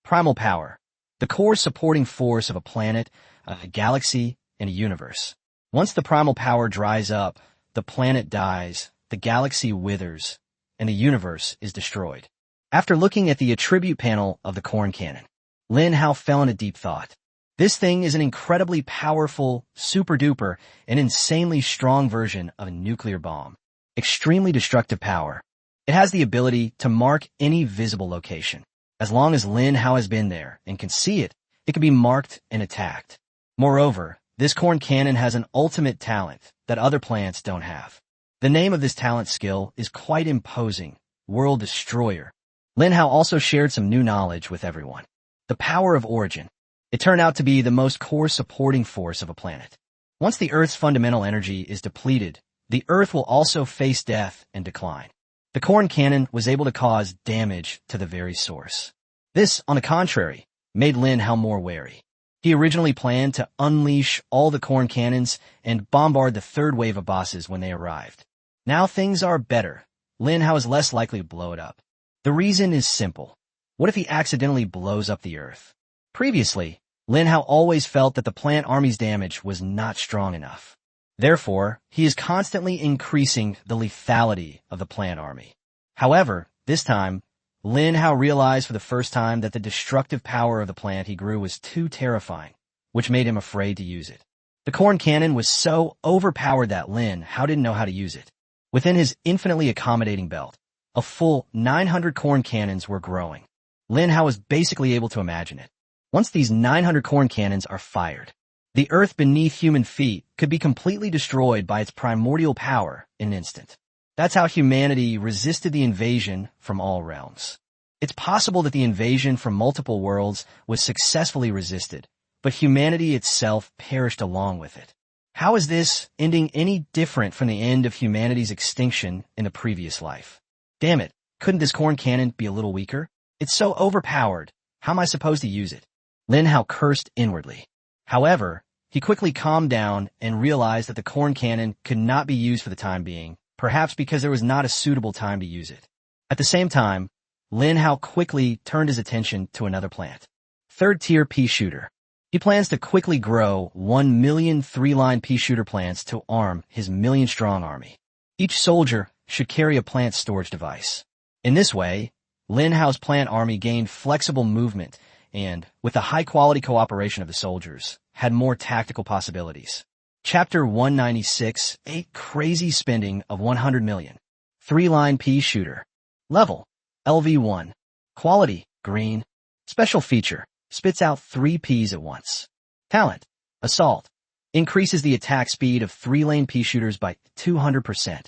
Primal power: the core supporting force of a planet, a galaxy, and a universe. Once the primal power dries up, the planet dies, the galaxy withers, and the universe is destroyed. After looking at the attribute panel of the corn cannon, Lin Hao fell into deep thought. This thing is an incredibly powerful, super-duper, and insanely strong version of a nuclear bomb. Extremely destructive power. It has the ability to mark any visible location. As long as Lin Hao has been there and can see it, it can be marked and attacked. Moreover, this corn cannon has an ultimate talent that other plants don't have. The name of this talent skill is quite imposing: World Destroyer. Lin Hao also shared some new knowledge with everyone. The power of origin. It turned out to be the most core supporting force of a planet. Once the Earth's fundamental energy is depleted, the Earth will also face death and decline. The corn cannon was able to cause damage to the very source. This, on the contrary, made Lin Hao more wary. He originally planned to unleash all the corn cannons and bombard the third wave of bosses when they arrived. Now things are better. Lin Hao is less likely to blow it up. The reason is simple. What if he accidentally blows up the Earth? Previously, Lin Hao always felt that the plant army's damage was not strong enough. Therefore, he is constantly increasing the lethality of the plant army. However, this time, Lin Hao realized for the first time that the destructive power of the plant he grew was too terrifying, which made him afraid to use it. The corn cannon was so overpowered that Lin Hao didn't know how to use it. Within his infinitely accommodating belt, a full 900 corn cannons were growing. Lin Hao was basically able to imagine it. Once these 900 corn cannons are fired, the Earth beneath human feet could be completely destroyed by its primordial power in an instant. That's how humanity resisted the invasion from all realms. It's possible that the invasion from multiple worlds was successfully resisted, but humanity itself perished along with it. How is this ending any different from the end of humanity's extinction in the previous life? Damn it, couldn't this corn cannon be a little weaker? It's so overpowered. How am I supposed to use it? Lin Hao cursed inwardly. However, he quickly calmed down and realized that the corn cannon could not be used for the time being, perhaps because there was not a suitable time to use it. At the same time, Lin Hao quickly turned his attention to another plant. Third-tier pea shooter. He plans to quickly grow 1 million three-line pea shooter plants to arm his million-strong army. Each soldier should carry a plant storage device. In this way, Lin Hao's plant army gained flexible movement and, with the high-quality cooperation of the soldiers, had more tactical possibilities. Chapter 196, 8 Crazy Spending of 100 Million. Three-line pea shooter. Level, LV1. Quality, green. Special feature, spits out 3 peas at once. Talent, assault. Increases the attack speed of 3-lane pea shooters by 200%.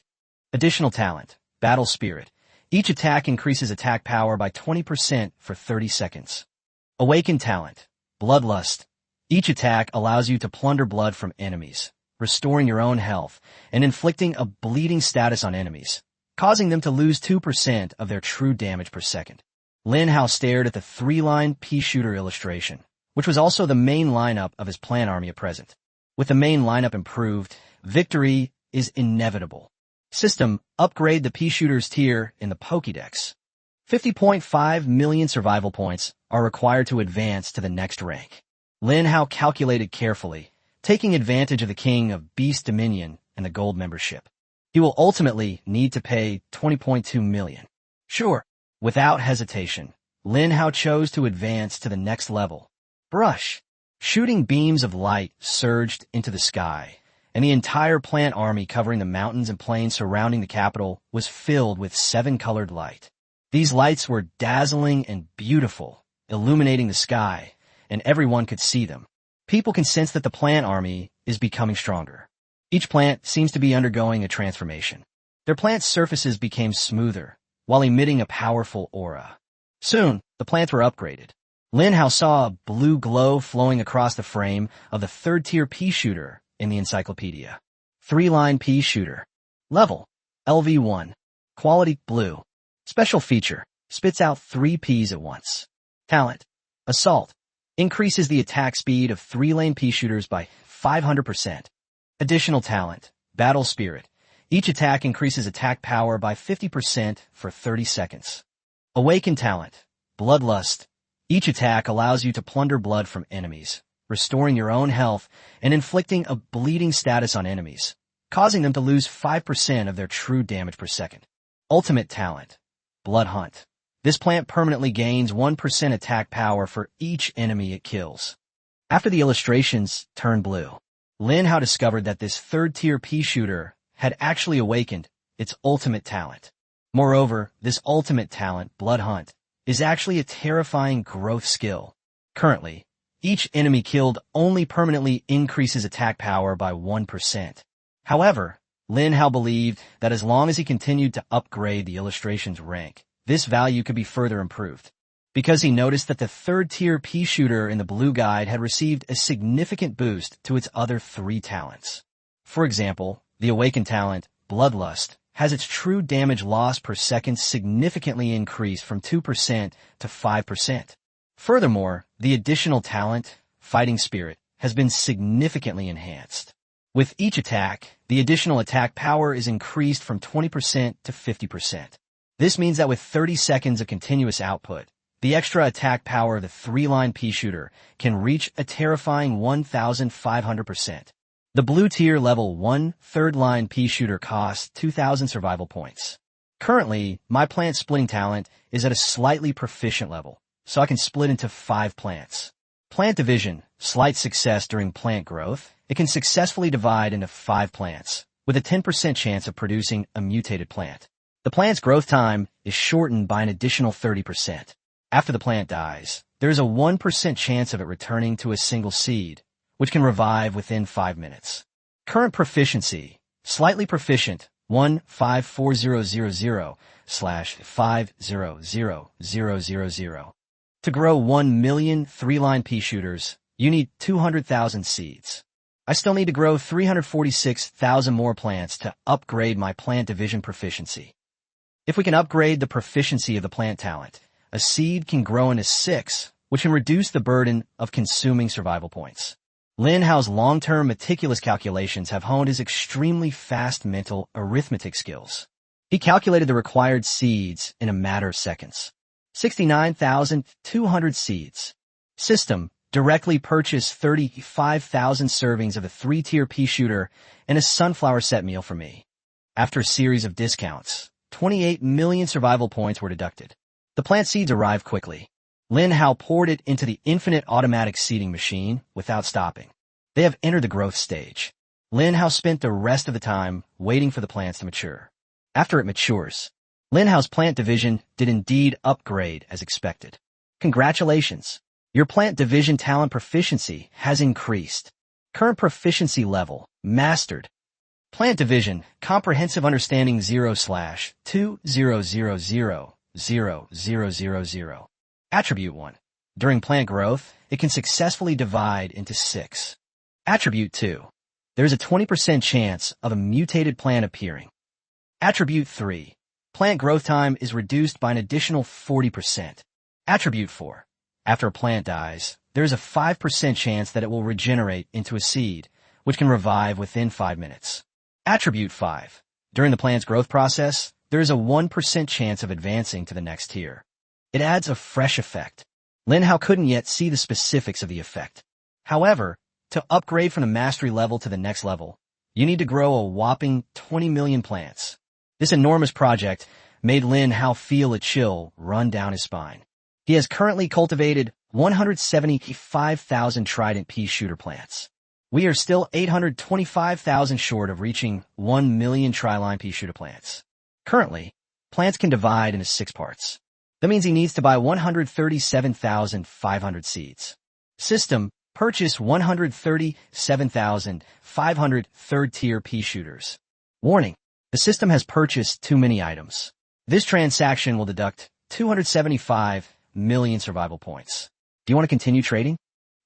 Additional talent, battle spirit. Each attack increases attack power by 20% for 30 seconds. Awakened talent, bloodlust. Each attack allows you to plunder blood from enemies, restoring your own health, and inflicting a bleeding status on enemies, causing them to lose 2% of their true damage per second. Lin Hao stared at the 3-line pea shooter illustration, which was also the main lineup of his plant army at present. With the main lineup improved, victory is inevitable. System, upgrade the pea shooter's tier in the Pokédex. 50.5 million survival points are required to advance to the next rank. Lin Hao calculated carefully, taking advantage of the King of Beast Dominion and the gold membership. He will ultimately need to pay 20.2 million. Sure, without hesitation, Lin Hao chose to advance to the next level. Brush. Shooting beams of light surged into the sky, and the entire plant army covering the mountains and plains surrounding the capital was filled with 7-colored light. These lights were dazzling and beautiful, illuminating the sky, and everyone could see them. People can sense that the plant army is becoming stronger. Each plant seems to be undergoing a transformation. Their plant surfaces became smoother, while emitting a powerful aura. Soon, the plants were upgraded. Lin Hao saw a blue glow flowing across the frame of the third-tier pea shooter in the encyclopedia. 3-line pea shooter. Level, LV1. Quality, blue. Special feature, spits out 3 peas at once. Talent, assault. Increases the attack speed of 3-lane pea shooters by 500%. Additional talent, battle spirit. Each attack increases attack power by 50% for 30 seconds. Awakened talent, bloodlust. Each attack allows you to plunder blood from enemies, restoring your own health and inflicting a bleeding status on enemies, causing them to lose 5% of their true damage per second. Ultimate talent, blood hunt. This plant permanently gains 1% attack power for each enemy it kills. After the illustrations turned blue, Lin Hao discovered that this third-tier pea shooter had actually awakened its ultimate talent. Moreover, this ultimate talent, blood hunt, is actually a terrifying growth skill. Currently, each enemy killed only permanently increases attack power by 1%. However, Lin Hao believed that as long as he continued to upgrade the illustration's rank, this value could be further improved. because he noticed that the third-tier pea shooter in the blue guide had received a significant boost to its other 3 talents. For example, the awakened talent, Bloodlust, has its true damage loss per second significantly increased from 2% to 5%. Furthermore, the additional talent, Fighting Spirit, has been significantly enhanced. With each attack, the additional attack power is increased from 20% to 50%. This means that with 30 seconds of continuous output, the extra attack power of the 3-line pea shooter can reach a terrifying 1,500%. The blue tier level 1 third-line pea shooter costs 2,000 survival points. Currently, my plant splitting talent is at a slightly proficient level, so I can split into 5 plants. Plant division, slight success during plant growth. It can successfully divide into 5 plants, with a 10% chance of producing a mutated plant. The plant's growth time is shortened by an additional 30%. After the plant dies, there is a 1% chance of it returning to a single seed, which can revive within 5 minutes. Current proficiency, slightly proficient, 15400/500000. To grow 1 million 3-line pea shooters, you need 200,000 seeds. I still need to grow 346,000 more plants to upgrade my plant division proficiency. If we can upgrade the proficiency of the plant talent, a seed can grow into 6, which can reduce the burden of consuming survival points. Lin Hao's long-term meticulous calculations have honed his extremely fast mental arithmetic skills. He calculated the required seeds in a matter of seconds. 69,200 seeds. System, directly purchase 35,000 servings of a 3-tier pea shooter and a sunflower set meal for me. After a series of discounts, 28 million survival points were deducted. The plant seeds arrived quickly. Lin Hao poured it into the infinite automatic seeding machine without stopping. They have entered the growth stage. Lin Hao spent the rest of the time waiting for the plants to mature. After it matures, Lin Hao's plant division did indeed upgrade as expected. Congratulations! Your plant division talent proficiency has increased. Current proficiency level, mastered. Plant division, comprehensive understanding 0/2000000000. Attribute 1. During plant growth, it can successfully divide into 6. Attribute 2. There is a 20% chance of a mutated plant appearing. Attribute 3. Plant growth time is reduced by an additional 40%. Attribute 4. After a plant dies, there is a 5% chance that it will regenerate into a seed, which can revive within 5 minutes. Attribute 5. During the plant's growth process, there is a 1% chance of advancing to the next tier. It adds a fresh effect. Lin Hao couldn't yet see the specifics of the effect. However, to upgrade from the mastery level to the next level, you need to grow a whopping 20 million plants. This enormous project made Lin Hao feel a chill run down his spine. He has currently cultivated 175,000 trident pea shooter plants. We are still 825,000 short of reaching 1 million tri-line pea shooter plants. Currently, plants can divide into 6 parts. That means he needs to buy 137,500 seeds. System, purchase 137,500 third-tier pea shooters. Warning, the system has purchased too many items. This transaction will deduct 275 million survival points. Do you want to continue trading?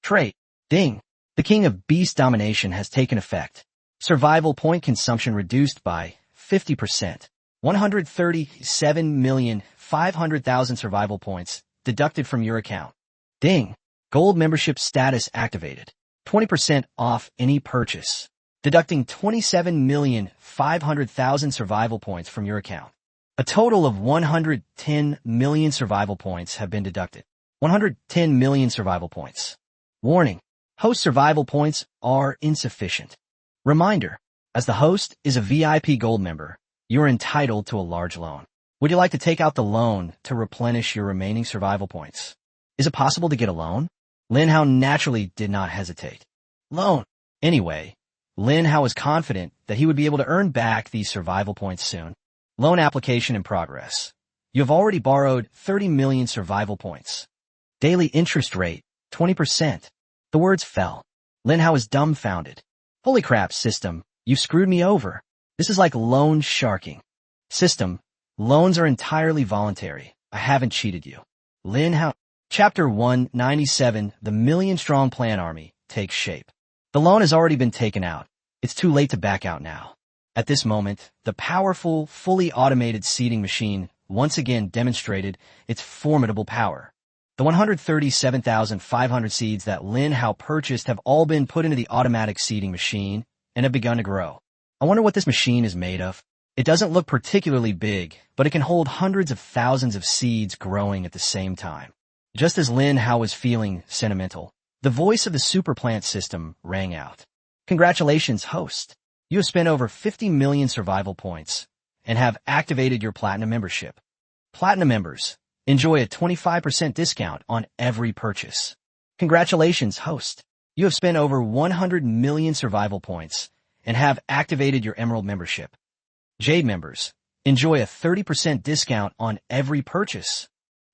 Trade. Ding. The King of Beast Domination has taken effect. Survival point consumption reduced by 50%. 137,500,000 survival points deducted from your account. Ding. Gold membership status activated. 20% off any purchase. Deducting 27,500,000 survival points from your account. A total of 110 million survival points have been deducted. 110 million survival points. Warning. Host survival points are insufficient. Reminder. As the host is a VIP gold member, you are entitled to a large loan. Would you like to take out the loan to replenish your remaining survival points? Is it possible to get a loan? Lin Hao naturally did not hesitate. Loan. Anyway, Lin Hao was confident that he would be able to earn back these survival points soon. Loan application in progress. You have already borrowed 30 million survival points. Daily interest rate, 20%. The words fell. Lin Hao was dumbfounded. Holy crap, system, you've screwed me over. This is like loan sharking. System, loans are entirely voluntary. I haven't cheated you. Lin Hao. Chapter 197, The Million-Strong Plant Army, takes shape. The loan has already been taken out. It's too late to back out now. At this moment, the powerful, fully automated seeding machine once again demonstrated its formidable power. The 137,500 seeds that Lin Hao purchased have all been put into the automatic seeding machine and have begun to grow. I wonder what this machine is made of. It doesn't look particularly big, but it can hold hundreds of thousands of seeds growing at the same time. Just as Lin Hao was feeling sentimental, the voice of the superplant system rang out. Congratulations, host. You have spent over 50 million survival points and have activated your Platinum membership. Platinum members enjoy a 25% discount on every purchase. Congratulations, host. You have spent over 100 million survival points and have activated your Emerald membership. Jade members enjoy a 30% discount on every purchase.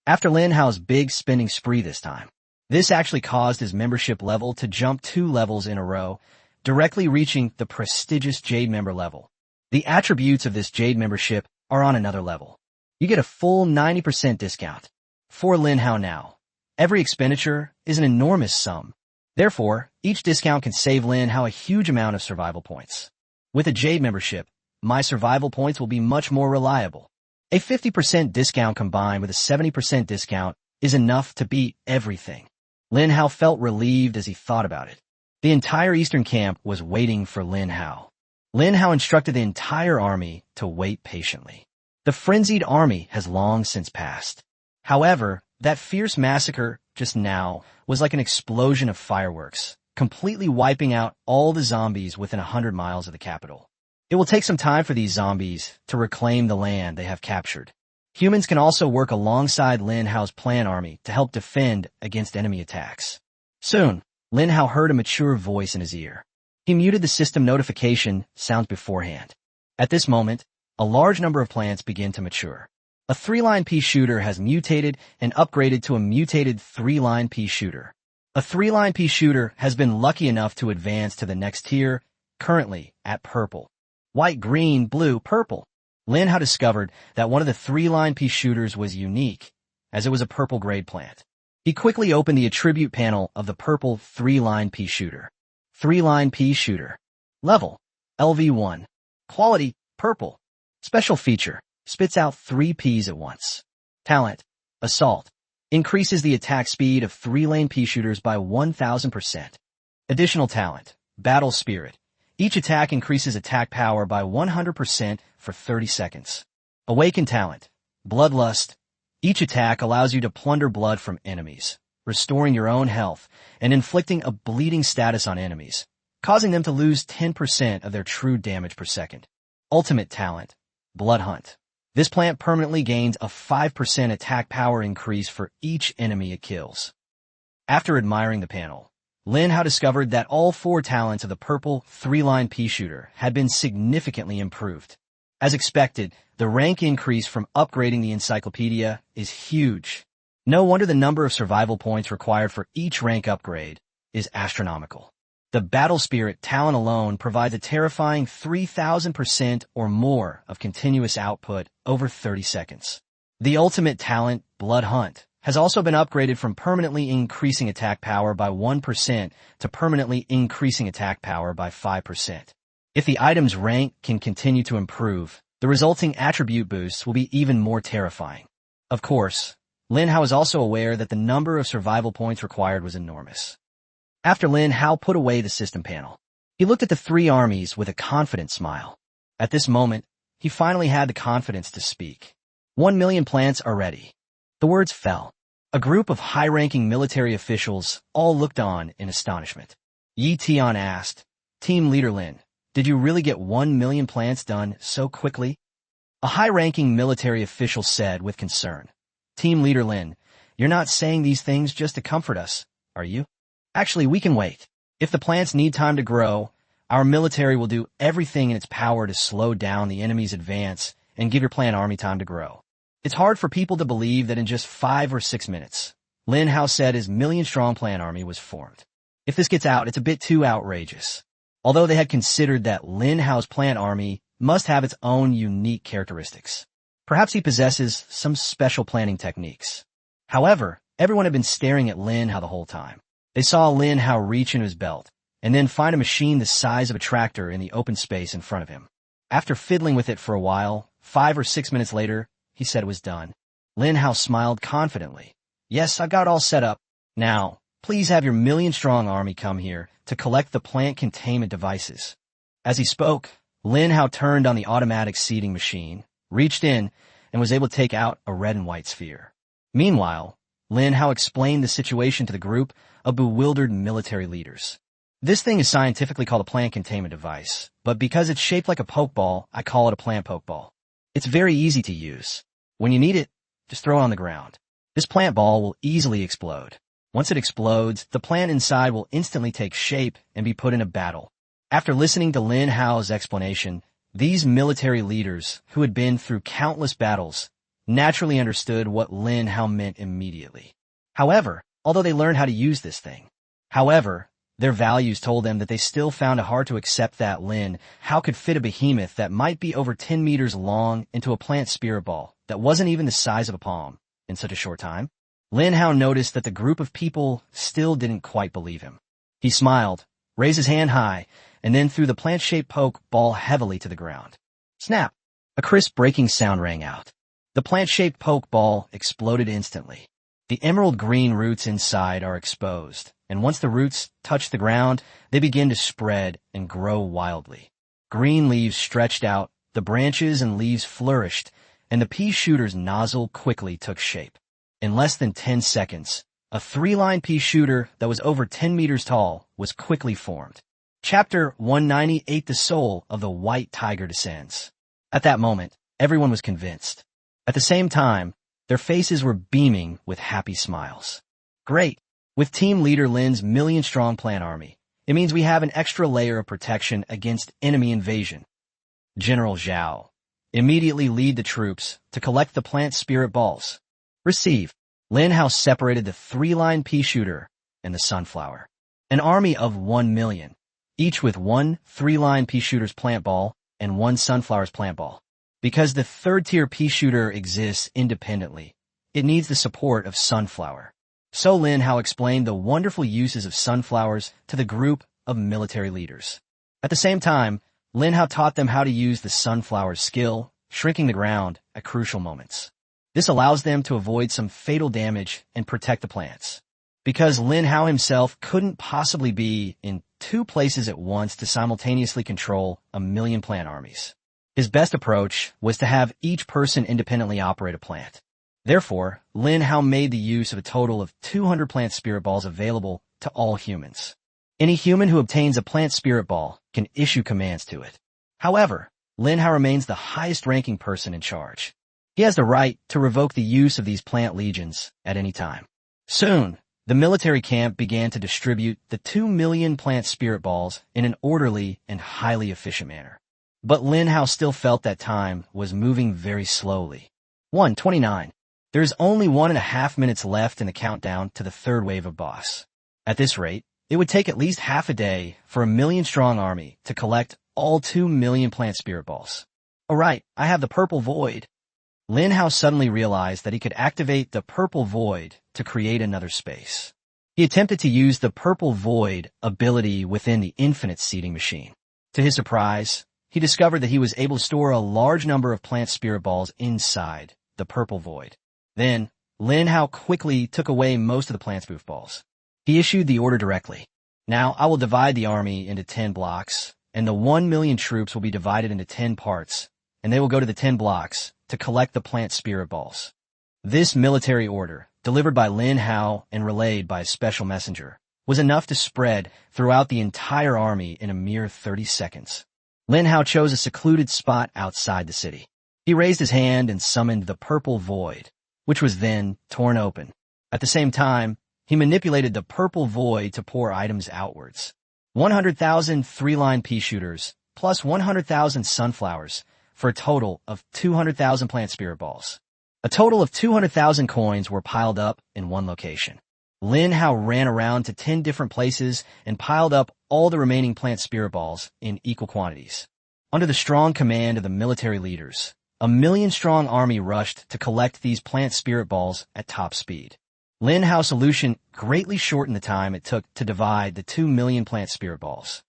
After Lin Hao's big spending spree this time, this actually caused his membership level to jump 2 levels in a row, directly reaching the prestigious Jade member level. The attributes of this Jade membership are on another level. You get a full 90% discount. For Lin Hao now, every expenditure is an enormous sum. Therefore, each discount can save Lin Hao a huge amount of survival points. With a Jade membership, my survival points will be much more reliable. A 50% discount combined with a 70% discount is enough to beat everything. Lin Hao felt relieved as he thought about it. The entire eastern camp was waiting for Lin Hao. Lin Hao instructed the entire army to wait patiently. The frenzied army has long since passed. However, that fierce massacre just now was like an explosion of fireworks, completely wiping out all the zombies within 100 miles of the capital. It will take some time for these zombies to reclaim the land they have captured. Humans can also work alongside Lin Hao's plant army to help defend against enemy attacks. Soon, Lin Hao heard a mature voice in his ear. He muted the system notification sounds beforehand. At this moment, a large number of plants begin to mature. A 3-line pea shooter has mutated and upgraded to a mutated 3-line pea shooter. A 3-line pea shooter has been lucky enough to advance to the next tier, currently at purple. White, green, blue, purple. Lin Hao discovered that one of the 3-line pea shooters was unique, as it was a purple grade plant. He quickly opened the attribute panel of the purple 3-line pea shooter. 3-line pea shooter. Level, LV1. Quality, purple. Special feature, spits out 3 peas at once. Talent, assault. Increases the attack speed of 3-lane pea shooters by 1000%. Additional talent, battle spirit. Each attack increases attack power by 100% for 30 seconds. Awakened talent, bloodlust. Each attack allows you to plunder blood from enemies, restoring your own health and inflicting a bleeding status on enemies, causing them to lose 10% of their true damage per second. Ultimate talent, blood hunt. This plant permanently gains a 5% attack power increase for each enemy it kills. After admiring the panel, Lin Hao discovered that all 4 talents of the purple 3-line pea shooter had been significantly improved. As expected, the rank increase from upgrading the encyclopedia is huge. No wonder the number of survival points required for each rank upgrade is astronomical. The battle spirit talent alone provides a terrifying 3,000% or more of continuous output over 30 seconds. The ultimate talent, blood hunt, has also been upgraded from permanently increasing attack power by 1% to permanently increasing attack power by 5%. If the item's rank can continue to improve, the resulting attribute boosts will be even more terrifying. Of course, Lin Hao is also aware that the number of survival points required was enormous. After Lin Hao put away the system panel, he looked at the 3 armies with a confident smile. At this moment, he finally had the confidence to speak. 1 million plants are ready. The words fell. A group of high-ranking military officials all looked on in astonishment. Yi Tian asked, Team Leader Lin, did you really get 1 million plants done so quickly? A high-ranking military official said with concern, Team Leader Lin, you're not saying these things just to comfort us, are you? Actually, we can wait. If the plants need time to grow, our military will do everything in its power to slow down the enemy's advance and give your plant army time to grow. It's hard for people to believe that in just 5 or 6 minutes, Lin Hao said his million-strong plant army was formed. If this gets out, it's a bit too outrageous. Although they had considered that Lin Hao's plant army must have its own unique characteristics. Perhaps he possesses some special planning techniques. However, everyone had been staring at Lin Hao the whole time. They saw Lin Hao reach into his belt, and then find a machine the size of a tractor in the open space in front of him. After fiddling with it for a while, 5 or 6 minutes later, he said it was done. Lin Hao smiled confidently. Yes, I've got it all set up. Now, please have your million-strong army come here to collect the plant containment devices. As he spoke, Lin Hao turned on the automatic seeding machine, reached in, and was able to take out a red and white sphere. Meanwhile, Lin Hao explained the situation to the group of bewildered military leaders. This thing is scientifically called a plant containment device, but because it's shaped like a pokeball, I call it a plant pokeball. It's very easy to use. When you need it, just throw it on the ground. This plant ball will easily explode. Once it explodes, the plant inside will instantly take shape and be put in a battle. After listening to Lin Hao's explanation, these military leaders, who had been through countless battles, naturally understood what Lin Hao meant immediately. However, although they learned how to use this thing, their values told them that they still found it hard to accept that Lin Hao could fit a behemoth that might be over 10 meters long into a plant spirit ball that wasn't even the size of a palm in such a short time. Lin Hao noticed that the group of people still didn't quite believe him. He smiled, raised his hand high, and then threw the plant-shaped poke ball heavily to the ground. Snap! A crisp breaking sound rang out. The plant-shaped poke ball exploded instantly. The emerald green roots inside are exposed, and once the roots touch the ground, they begin to spread and grow wildly. Green leaves stretched out, the branches and leaves flourished, and the pea shooter's nozzle quickly took shape. In less than 10 seconds, a 3-line pea shooter that was over 10 meters tall was quickly formed. Chapter 198: The Soul of the White Tiger Descends. At that moment, everyone was convinced. At the same time, their faces were beaming with happy smiles. Great! With team leader Lin's million-strong plant army, it means we have an extra layer of protection against enemy invasion. General Zhao, immediately lead the troops to collect the plant spirit balls. Receive. Lin Hao separated the 3-line pea shooter and the sunflower. An army of 1 million, each with 1 3-line pea shooter's plant ball and 1 sunflower's plant ball. Because the 3rd-tier pea shooter exists independently, it needs the support of sunflower. So Lin Hao explained the wonderful uses of sunflowers to the group of military leaders. At the same time, Lin Hao taught them how to use the sunflower's skill, shrinking the ground at crucial moments. This allows them to avoid some fatal damage and protect the plants. Because Lin Hao himself couldn't possibly be in 2 places at once to simultaneously control 1 million plant armies. His best approach was to have each person independently operate a plant. Therefore, Lin Hao made the use of a total of 200 plant spirit balls available to all humans. Any human who obtains a plant spirit ball can issue commands to it. However, Lin Hao remains the highest-ranking person in charge. He has the right to revoke the use of these plant legions at any time. Soon, the military camp began to distribute the 2 million plant spirit balls in an orderly and highly efficient manner. But Lin Hao still felt that time was moving very slowly. 1:29. There's only 1.5 minutes left in the countdown to the 3rd wave of boss. At this rate, it would take at least half a day for a million-strong army to collect all 2 million plant spirit balls. Alright, I have the purple void. Lin Hao suddenly realized that he could activate the purple void to create another space. He attempted to use the purple void ability within the infinite seeding machine. To his surprise, he discovered that he was able to store a large number of plant spirit balls inside the purple void. Then, Lin Hao quickly took away most of the plant spoof balls. He issued the order directly. Now, I will divide the army into 10 blocks, and the 1 million troops will be divided into 10 parts, and they will go to the 10 blocks to collect the plant spirit balls. This military order, delivered by Lin Hao and relayed by a special messenger, was enough to spread throughout the entire army in a mere 30 seconds. Lin Hao chose a secluded spot outside the city. He raised his hand and summoned the purple void, which was then torn open. At the same time, he manipulated the purple void to pour items outwards. 100,000 3-line pea shooters, plus 100,000 sunflowers, for a total of 200,000 plant spirit balls. A total of 200,000 coins were piled up in one location. Lin Hao ran around to 10 different places and piled up all the remaining plant spirit balls in equal quantities. Under the strong command of the military leaders, A million-strong army rushed to collect these plant spirit balls at top speed. Lin Hao's solution greatly shortened the time it took to divide the 2 million plant spirit balls.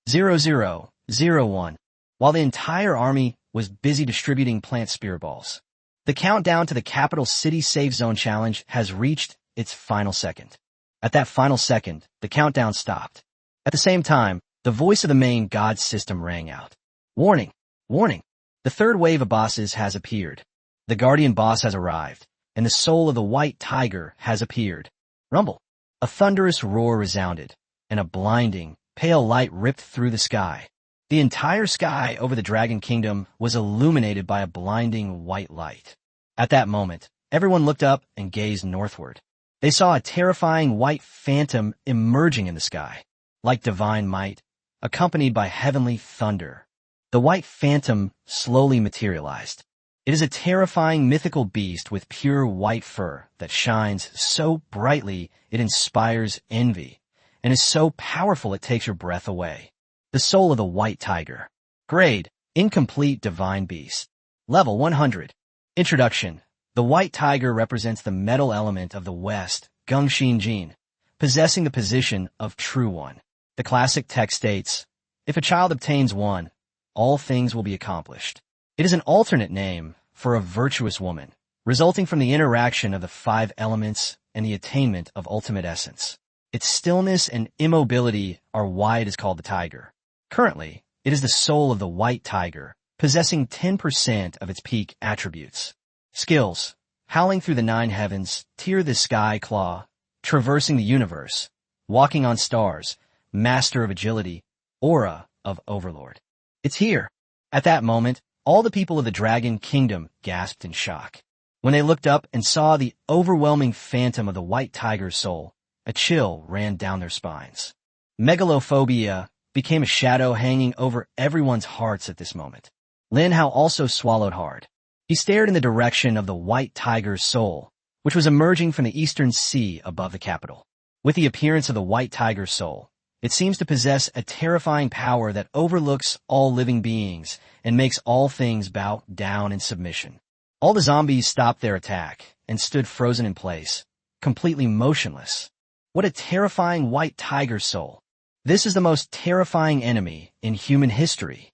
0001. While the entire army was busy distributing plant spirit balls, the countdown to the capital city safe zone challenge has reached its final second. At that final second, the countdown stopped. At the same time, the voice of the main god system rang out. Warning! Warning! The third wave of bosses has appeared. The guardian boss has arrived, and the soul of the white tiger has appeared. Rumble! A thunderous roar resounded, and a blinding, pale light ripped through the sky. The entire sky over the Dragon Kingdom was illuminated by a blinding white light. At that moment, everyone looked up and gazed northward. They saw a terrifying white phantom emerging in the sky, like divine might, accompanied by heavenly thunder. The white phantom slowly materialized. It is a terrifying mythical beast with pure white fur that shines so brightly it inspires envy, and is so powerful it takes your breath away. The soul of the white tiger. Grade: Incomplete Divine Beast. Level 100. Introduction. The white tiger represents the metal element of the West, Gongxin Jin, possessing the position of True One. The classic text states, if a child obtains one, all things will be accomplished. It is an alternate name for a virtuous woman, resulting from the interaction of the 5 elements and the attainment of ultimate essence. Its stillness and immobility are why it is called the tiger. Currently, it is the soul of the white tiger, possessing 10% of its peak attributes. Skills: howling through the 9 heavens, tear the sky claw, traversing the universe, walking on stars, master of agility, aura of overlord. It's here. At that moment, all the people of the Dragon Kingdom gasped in shock. When they looked up and saw the overwhelming phantom of the white tiger's soul, a chill ran down their spines. Megalophobia became a shadow hanging over everyone's hearts at this moment. Lin Hao also swallowed hard. He stared in the direction of the white tiger's soul, which was emerging from the eastern sea above the capital. With the appearance of the white tiger's soul, it seems to possess a terrifying power that overlooks all living beings and makes all things bow down in submission. All the zombies stopped their attack and stood frozen in place, completely motionless. What a terrifying white tiger soul. This is the most terrifying enemy in human history.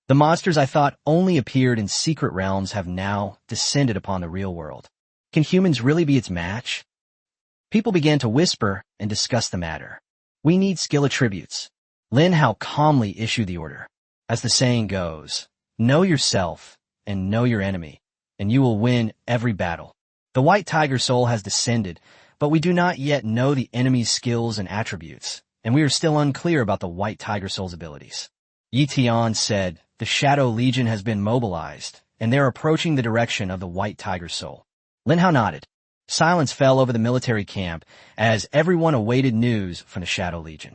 The monsters I thought only appeared in secret realms have now descended upon the real world. Can humans really be its match? People began to whisper and discuss the matter. We need skill attributes. Lin Hao calmly issued the order. As the saying goes, know yourself and know your enemy, and you will win every battle. The white tiger soul has descended, but we do not yet know the enemy's skills and attributes, and we are still unclear about the white tiger soul's abilities. Yi Tian said, the Shadow Legion has been mobilized, and they're approaching the direction of the white tiger soul. Lin Hao nodded. Silence fell over the military camp as everyone awaited news from the Shadow Legion.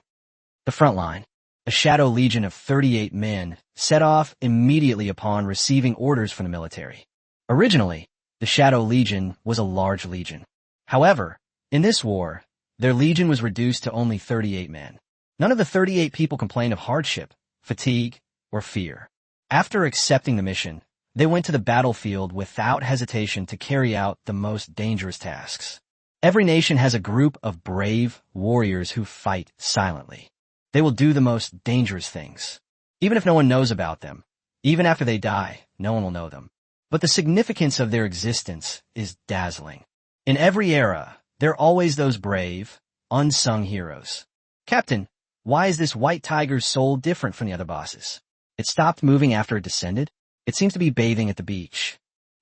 The front line, a Shadow Legion of 38 men, set off immediately upon receiving orders from the military. Originally, the Shadow Legion was a large legion. However, in this war, their legion was reduced to only 38 men. None of the 38 people complained of hardship, fatigue, or fear. After accepting the mission, they went to the battlefield without hesitation to carry out the most dangerous tasks. Every nation has a group of brave warriors who fight silently. They will do the most dangerous things. Even if no one knows about them, even after they die, no one will know them. But the significance of their existence is dazzling. In every era, there are always those brave, unsung heroes. Captain, why is this white tiger's soul different from the other bosses? It stopped moving after it descended? It seems to be bathing at the beach.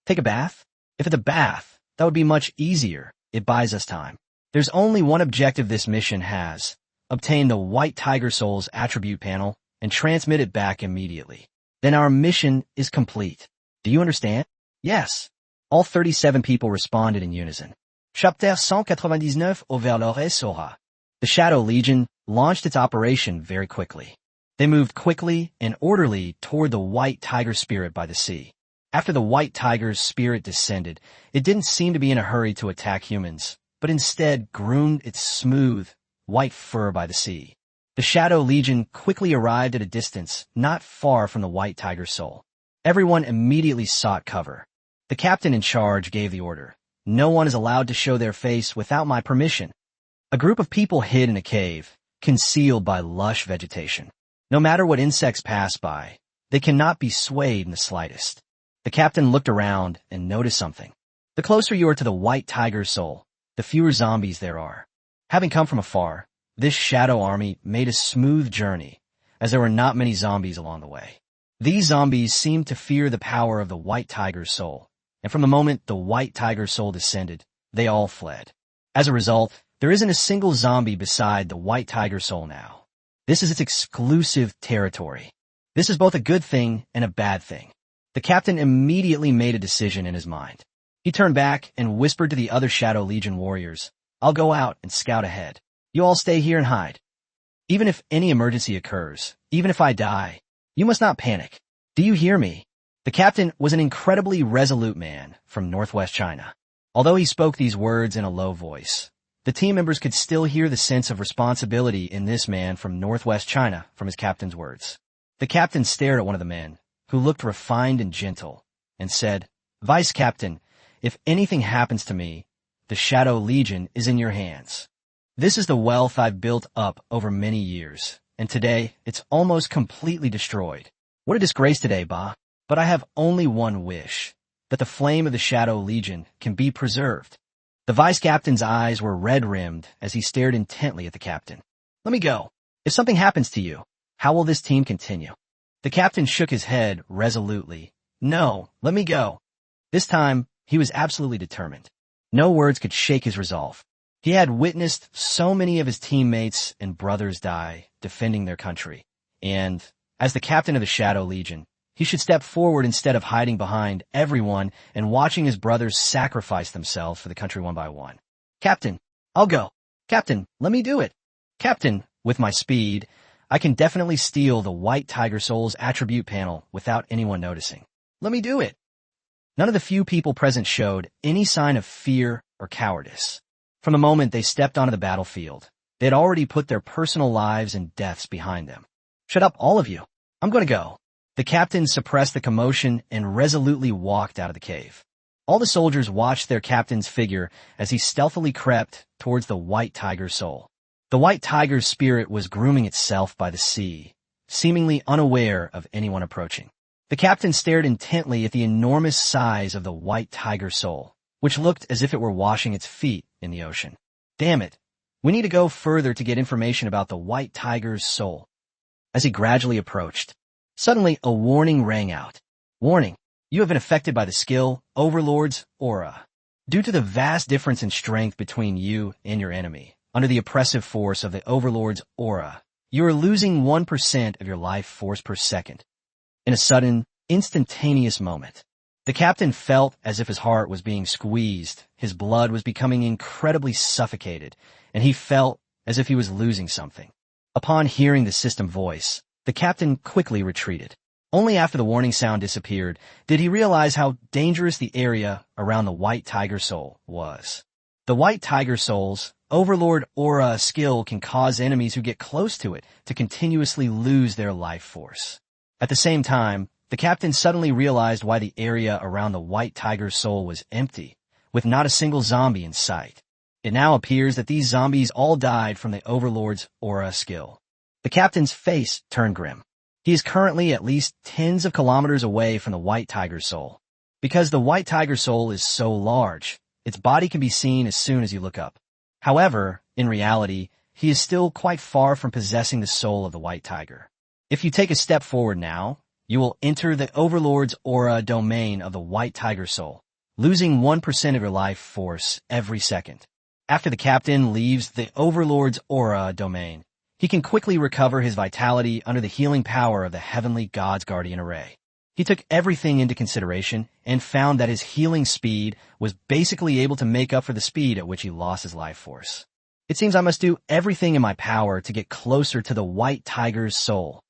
Take a bath? If it's a bath, that would be much easier. It buys us time. There's only one objective this mission has. Obtain the white tiger soul's attribute panel and transmit it back immediately. Then our mission is complete. Do you understand? Yes. All 37 people responded in unison. Chapter 199 Overlord Sora. The Shadow Legion launched its operation very quickly. They moved quickly and orderly toward the white tiger spirit by the sea. After the white tiger's spirit descended, it didn't seem to be in a hurry to attack humans, but instead groomed its smooth, white fur by the sea. The Shadow Legion quickly arrived at a distance not far from the white tiger's soul. Everyone immediately sought cover. The captain in charge gave the order. No one is allowed to show their face without my permission. A group of people hid in a cave, concealed by lush vegetation. No matter what insects pass by, they cannot be swayed in the slightest. The captain looked around and noticed something. The closer you are to the white tiger's soul, the fewer zombies there are. Having come from afar, this shadow army made a smooth journey, as there were not many zombies along the way. These zombies seemed to fear the power of the white tiger's soul, and from the moment the white tiger's soul descended, they all fled. As a result, there isn't a single zombie beside the white tiger's soul now. This is its exclusive territory. This is both a good thing and a bad thing. The captain immediately made a decision in his mind. He turned back and whispered to the other Shadow Legion warriors, "I'll go out and scout ahead. You all stay here and hide. Even if any emergency occurs, even if I die, you must not panic. Do you hear me?" The captain was an incredibly resolute man from northwest China. Although he spoke these words in a low voice, the team members could still hear the sense of responsibility in this man from northwest China from his captain's words. The captain stared at one of the men, who looked refined and gentle, and said, "Vice Captain, if anything happens to me, the Shadow Legion is in your hands. This is the wealth I've built up over many years, and today it's almost completely destroyed. What a disgrace today, Ba. But I have only one wish, that the flame of the Shadow Legion can be preserved." The vice captain's eyes were red-rimmed as he stared intently at the captain. "Let me go. If something happens to you, how will this team continue?" The captain shook his head resolutely. "No, let me go." This time, he was absolutely determined. No words could shake his resolve. He had witnessed so many of his teammates and brothers die defending their country, and, as the captain of the Shadow Legion, he should step forward instead of hiding behind everyone and watching his brothers sacrifice themselves for the country one by one. "Captain, I'll go. Captain, let me do it. Captain, with my speed, I can definitely steal the White Tiger Soul's attribute panel without anyone noticing. Let me do it." None of the few people present showed any sign of fear or cowardice. From the moment they stepped onto the battlefield, they had already put their personal lives and deaths behind them. "Shut up, all of you. I'm going to go." The captain suppressed the commotion and resolutely walked out of the cave. All the soldiers watched their captain's figure as he stealthily crept towards the White Tiger's soul. The White Tiger's spirit was grooming itself by the sea, seemingly unaware of anyone approaching. The captain stared intently at the enormous size of the White Tiger's soul, which looked as if it were washing its feet in the ocean. "Damn it. We need to go further to get information about the White Tiger's soul." As he gradually approached, suddenly a warning rang out. "Warning. You have been affected by the skill Overlord's aura. Due to the vast difference in strength between you and your enemy, under the oppressive force of the Overlord's aura, you are losing 1% of your life force per second." In a sudden, instantaneous moment, the captain felt as if his heart was being squeezed, his blood was becoming incredibly suffocated, and he felt as if he was losing something. Upon hearing the system voice, the captain quickly retreated. Only after the warning sound disappeared did he realize how dangerous the area around the White Tiger Soul was. The White Tiger Soul's Overlord aura skill can cause enemies who get close to it to continuously lose their life force. At the same time, the captain suddenly realized why the area around the White Tiger's soul was empty, with not a single zombie in sight. It now appears that these zombies all died from the Overlord's aura skill. The captain's face turned grim. He is currently at least tens of kilometers away from the White Tiger's soul. Because the White Tiger's soul is so large, its body can be seen as soon as you look up. However, in reality, he is still quite far from possessing the soul of the White Tiger. If you take a step forward now, you will enter the Overlord's aura domain of the White Tiger soul, losing 1% of your life force every second. After the captain leaves the Overlord's aura domain, he can quickly recover his vitality under the healing power of the Heavenly God's Guardian Array. He took everything into consideration and found that his healing speed was basically able to make up for the speed at which he lost his life force. It seems I must do everything in my power to get closer to the White Tiger's soul.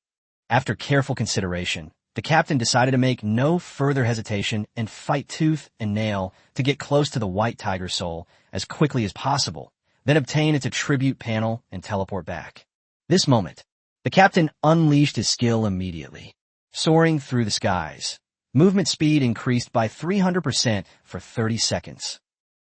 After careful consideration, the captain decided to make no further hesitation and fight tooth and nail to get close to the White Tiger's soul as quickly as possible, then obtain its attribute panel and teleport back. This moment, the captain unleashed his skill immediately. Soaring through the skies, Movement speed increased by 300% for 30 seconds.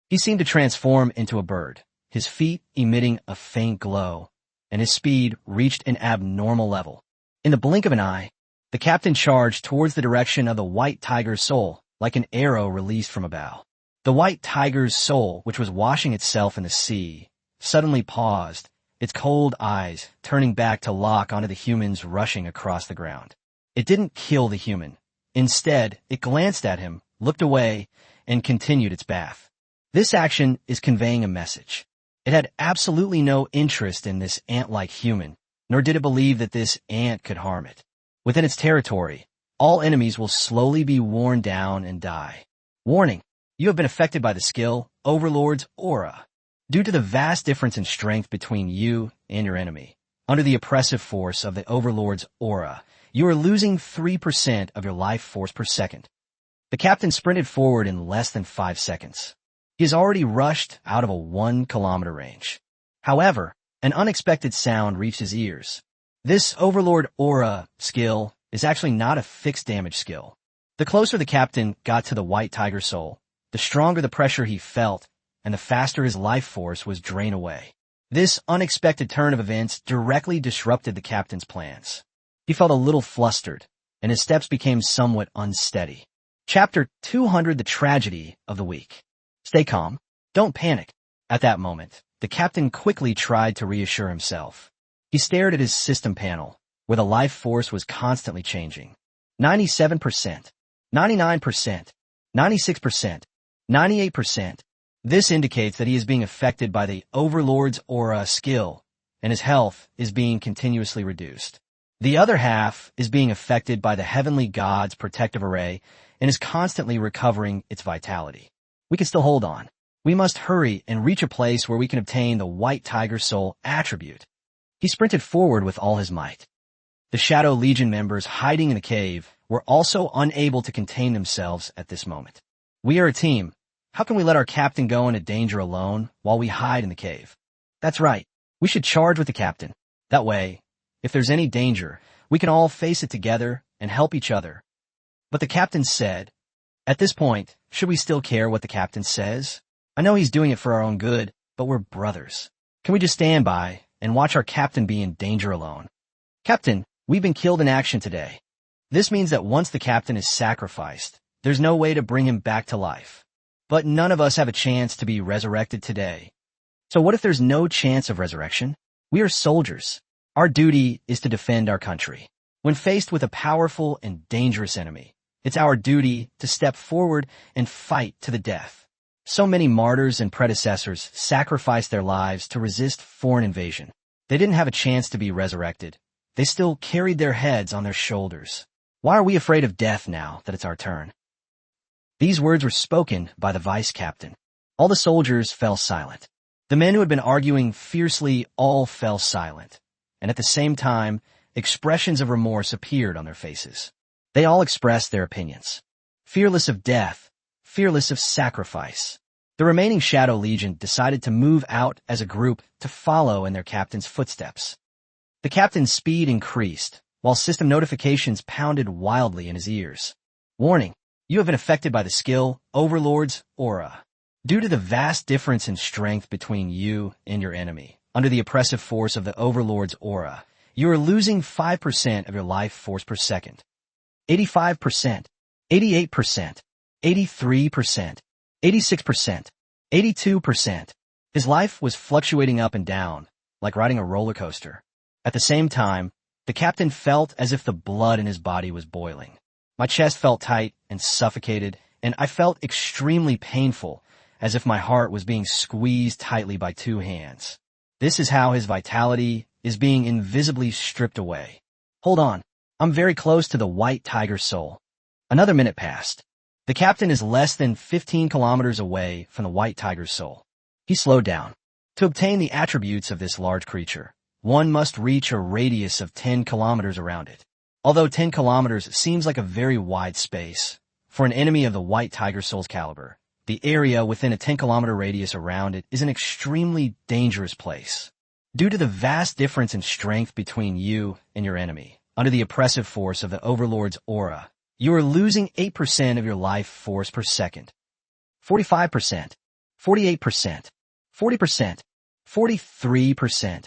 He seemed to transform into a bird, his feet emitting a faint glow, and his speed reached an abnormal level. In the blink of an eye, the captain charged towards the direction of the white tiger's soul, like an arrow released from a bow. The white tiger's soul, which was washing itself in the sea, suddenly paused, its cold eyes turning back to lock onto the humans rushing across the ground. It didn't kill the human. Instead, it glanced at him, looked away, and continued its bath. This action is conveying a message. It had absolutely no interest in this ant-like human, nor did it believe that this ant could harm it. Within its territory, all enemies will slowly be worn down and die. Warning: you have been affected by the skill Overlord's Aura. Due to the vast difference in strength between you and your enemy, under the oppressive force of the Overlord's Aura, you are losing 3% of your life force per second. The captain sprinted forward in less than 5 seconds. He has already rushed out of a 1-kilometer range. However, an unexpected sound reached his ears. This Overlord Aura skill is actually not a fixed damage skill. The closer the captain got to the white tiger soul, the stronger the pressure he felt, and the faster his life force was drained away. This unexpected turn of events directly disrupted the captain's plans. He felt a little flustered, and his steps became somewhat unsteady. Chapter 200: The Tragedy of the Week. Stay calm. Don't panic. At that moment, the captain quickly tried to reassure himself. He stared at his system panel, where the life force was constantly changing. 97%, 99%, 96%, 98%. This indicates that he is being affected by the Overlord's Aura skill, and his health is being continuously reduced. The other half is being affected by the Heavenly God's protective array and is constantly recovering its vitality. We can still hold on. We must hurry and reach a place where we can obtain the White Tiger Soul attribute. He sprinted forward with all his might. The Shadow Legion members hiding in the cave were also unable to contain themselves at this moment. We are a team. How can we let our captain go into danger alone while we hide in the cave? That's right. We should charge with the captain. That way, if there's any danger, we can all face it together and help each other. But the captain said, at this point, should we still care what the captain says? I know he's doing it for our own good, but we're brothers. Can we just stand by and watch our captain be in danger alone? Captain, we've been killed in action today. This means that once the captain is sacrificed, there's no way to bring him back to life. But none of us have a chance to be resurrected today. So what if there's no chance of resurrection? We are soldiers. Our duty is to defend our country. When faced with a powerful and dangerous enemy, it's our duty to step forward and fight to the death. So many martyrs and predecessors sacrificed their lives to resist foreign invasion. They didn't have a chance to be resurrected. They still carried their heads on their shoulders. Why are we afraid of death now that it's our turn? These words were spoken by the vice captain. All the soldiers fell silent. The men who had been arguing fiercely all fell silent. And at the same time, expressions of remorse appeared on their faces. They all expressed their opinions. Fearless of death, fearless of sacrifice. The remaining Shadow Legion decided to move out as a group to follow in their captain's footsteps. The captain's speed increased, while system notifications pounded wildly in his ears. Warning: you have been affected by the skill Overlord's Aura. Due to the vast difference in strength between you and your enemy, under the oppressive force of the Overlord's Aura, you are losing 5% of your life force per second. 85%, 88%, 83%, 86%, 82%. His life was fluctuating up and down, like riding a roller coaster. At the same time, the captain felt as if the blood in his body was boiling. My chest felt tight and suffocated, and I felt extremely painful, as if my heart was being squeezed tightly by 2 hands. This is how his vitality is being invisibly stripped away. Hold on. I'm very close to the White Tiger Soul. Another minute passed. The captain is less than 15 kilometers away from the White Tiger Soul. He slowed down. To obtain the attributes of this large creature, one must reach a radius of 10 kilometers around it. Although 10 kilometers seems like a very wide space, for an enemy of the White Tiger Soul's caliber, the area within a 10-kilometer radius around it is an extremely dangerous place. Due to the vast difference in strength between you and your enemy, under the oppressive force of the Overlord's Aura, You are losing 8% of your life force per second. 45%, 48%, 40%, 43%,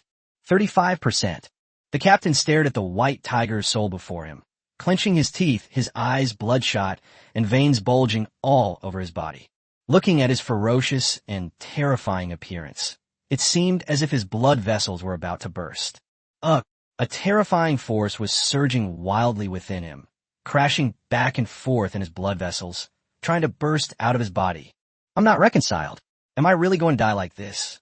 35%. The captain stared at the white tiger's soul before him, clenching his teeth, his eyes bloodshot, and veins bulging all over his body. Looking at his ferocious and terrifying appearance, it seemed as if his blood vessels were about to burst. A terrifying force was surging wildly within him, crashing back and forth in his blood vessels, trying to burst out of his body. I'm not reconciled. Am I really going to die like this?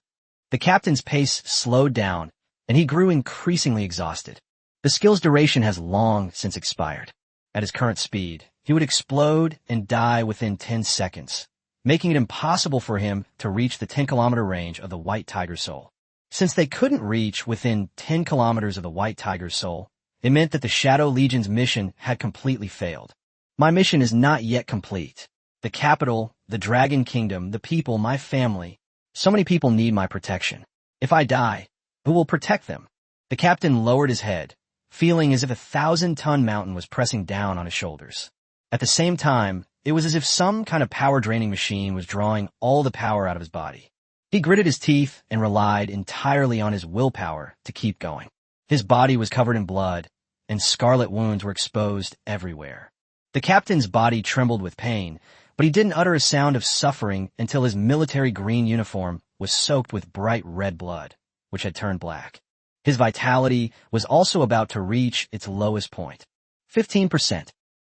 The captain's pace slowed down, and he grew increasingly exhausted. The skill's duration has long since expired. At his current speed, he would explode and die within 10 seconds, making it impossible for him to reach the 10-kilometer range of the white tiger's soul. Since they couldn't reach within 10 kilometers of the white tiger's soul, it meant that the Shadow Legion's mission had completely failed. My mission is not yet complete. The capital, the Dragon Kingdom, the people, my family. So many people need my protection. If I die, who will protect them? The captain lowered his head, feeling as if a 1,000-ton mountain was pressing down on his shoulders. At the same time, it was as if some kind of power-draining machine was drawing all the power out of his body. He gritted his teeth and relied entirely on his willpower to keep going. His body was covered in blood, and scarlet wounds were exposed everywhere. The captain's body trembled with pain, but he didn't utter a sound of suffering until his military green uniform was soaked with bright red blood, which had turned black. His vitality was also about to reach its lowest point. 15%,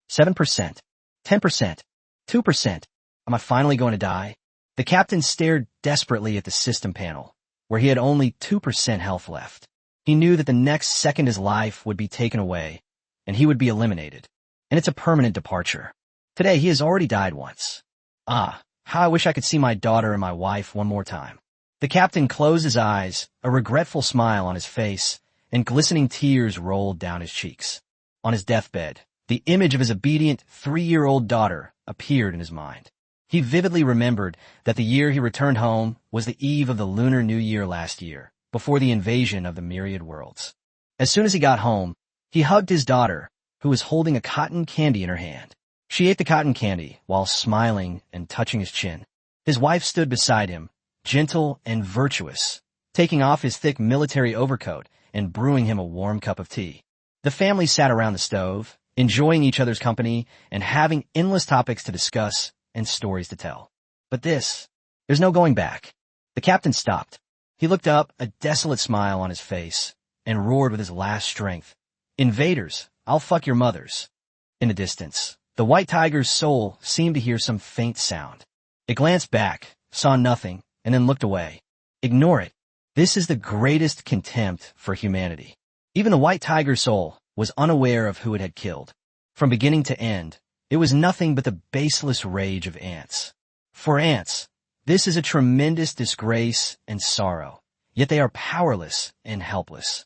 7%, 10%, 2%. Am I finally going to die? The captain stared desperately at the system panel, where he had only 2% health left. He knew that the next second his life would be taken away, and he would be eliminated. And it's a permanent departure. Today he has already died once. How I wish I could see my daughter and my wife one more time. The captain closed his eyes, a regretful smile on his face, and glistening tears rolled down his cheeks. On his deathbed, the image of his obedient 3-year-old daughter appeared in his mind. He vividly remembered that the year he returned home was the eve of the Lunar New Year last year, before the invasion of the myriad worlds. As soon as he got home, he hugged his daughter, who was holding a cotton candy in her hand. She ate the cotton candy while smiling and touching his chin. His wife stood beside him, gentle and virtuous, taking off his thick military overcoat and brewing him a warm cup of tea. The family sat around the stove, enjoying each other's company and having endless topics to discuss and stories to tell. But there's no going back. The captain stopped. He looked up, a desolate smile on his face, and roared with his last strength. Invaders, I'll fuck your mothers. In the distance, the white tiger's soul seemed to hear some faint sound. It glanced back, saw nothing, and then looked away. Ignore it. This is the greatest contempt for humanity. Even the white tiger's soul was unaware of who it had killed. From beginning to end, it was nothing but the baseless rage of ants. For ants, this is a tremendous disgrace and sorrow, yet they are powerless and helpless.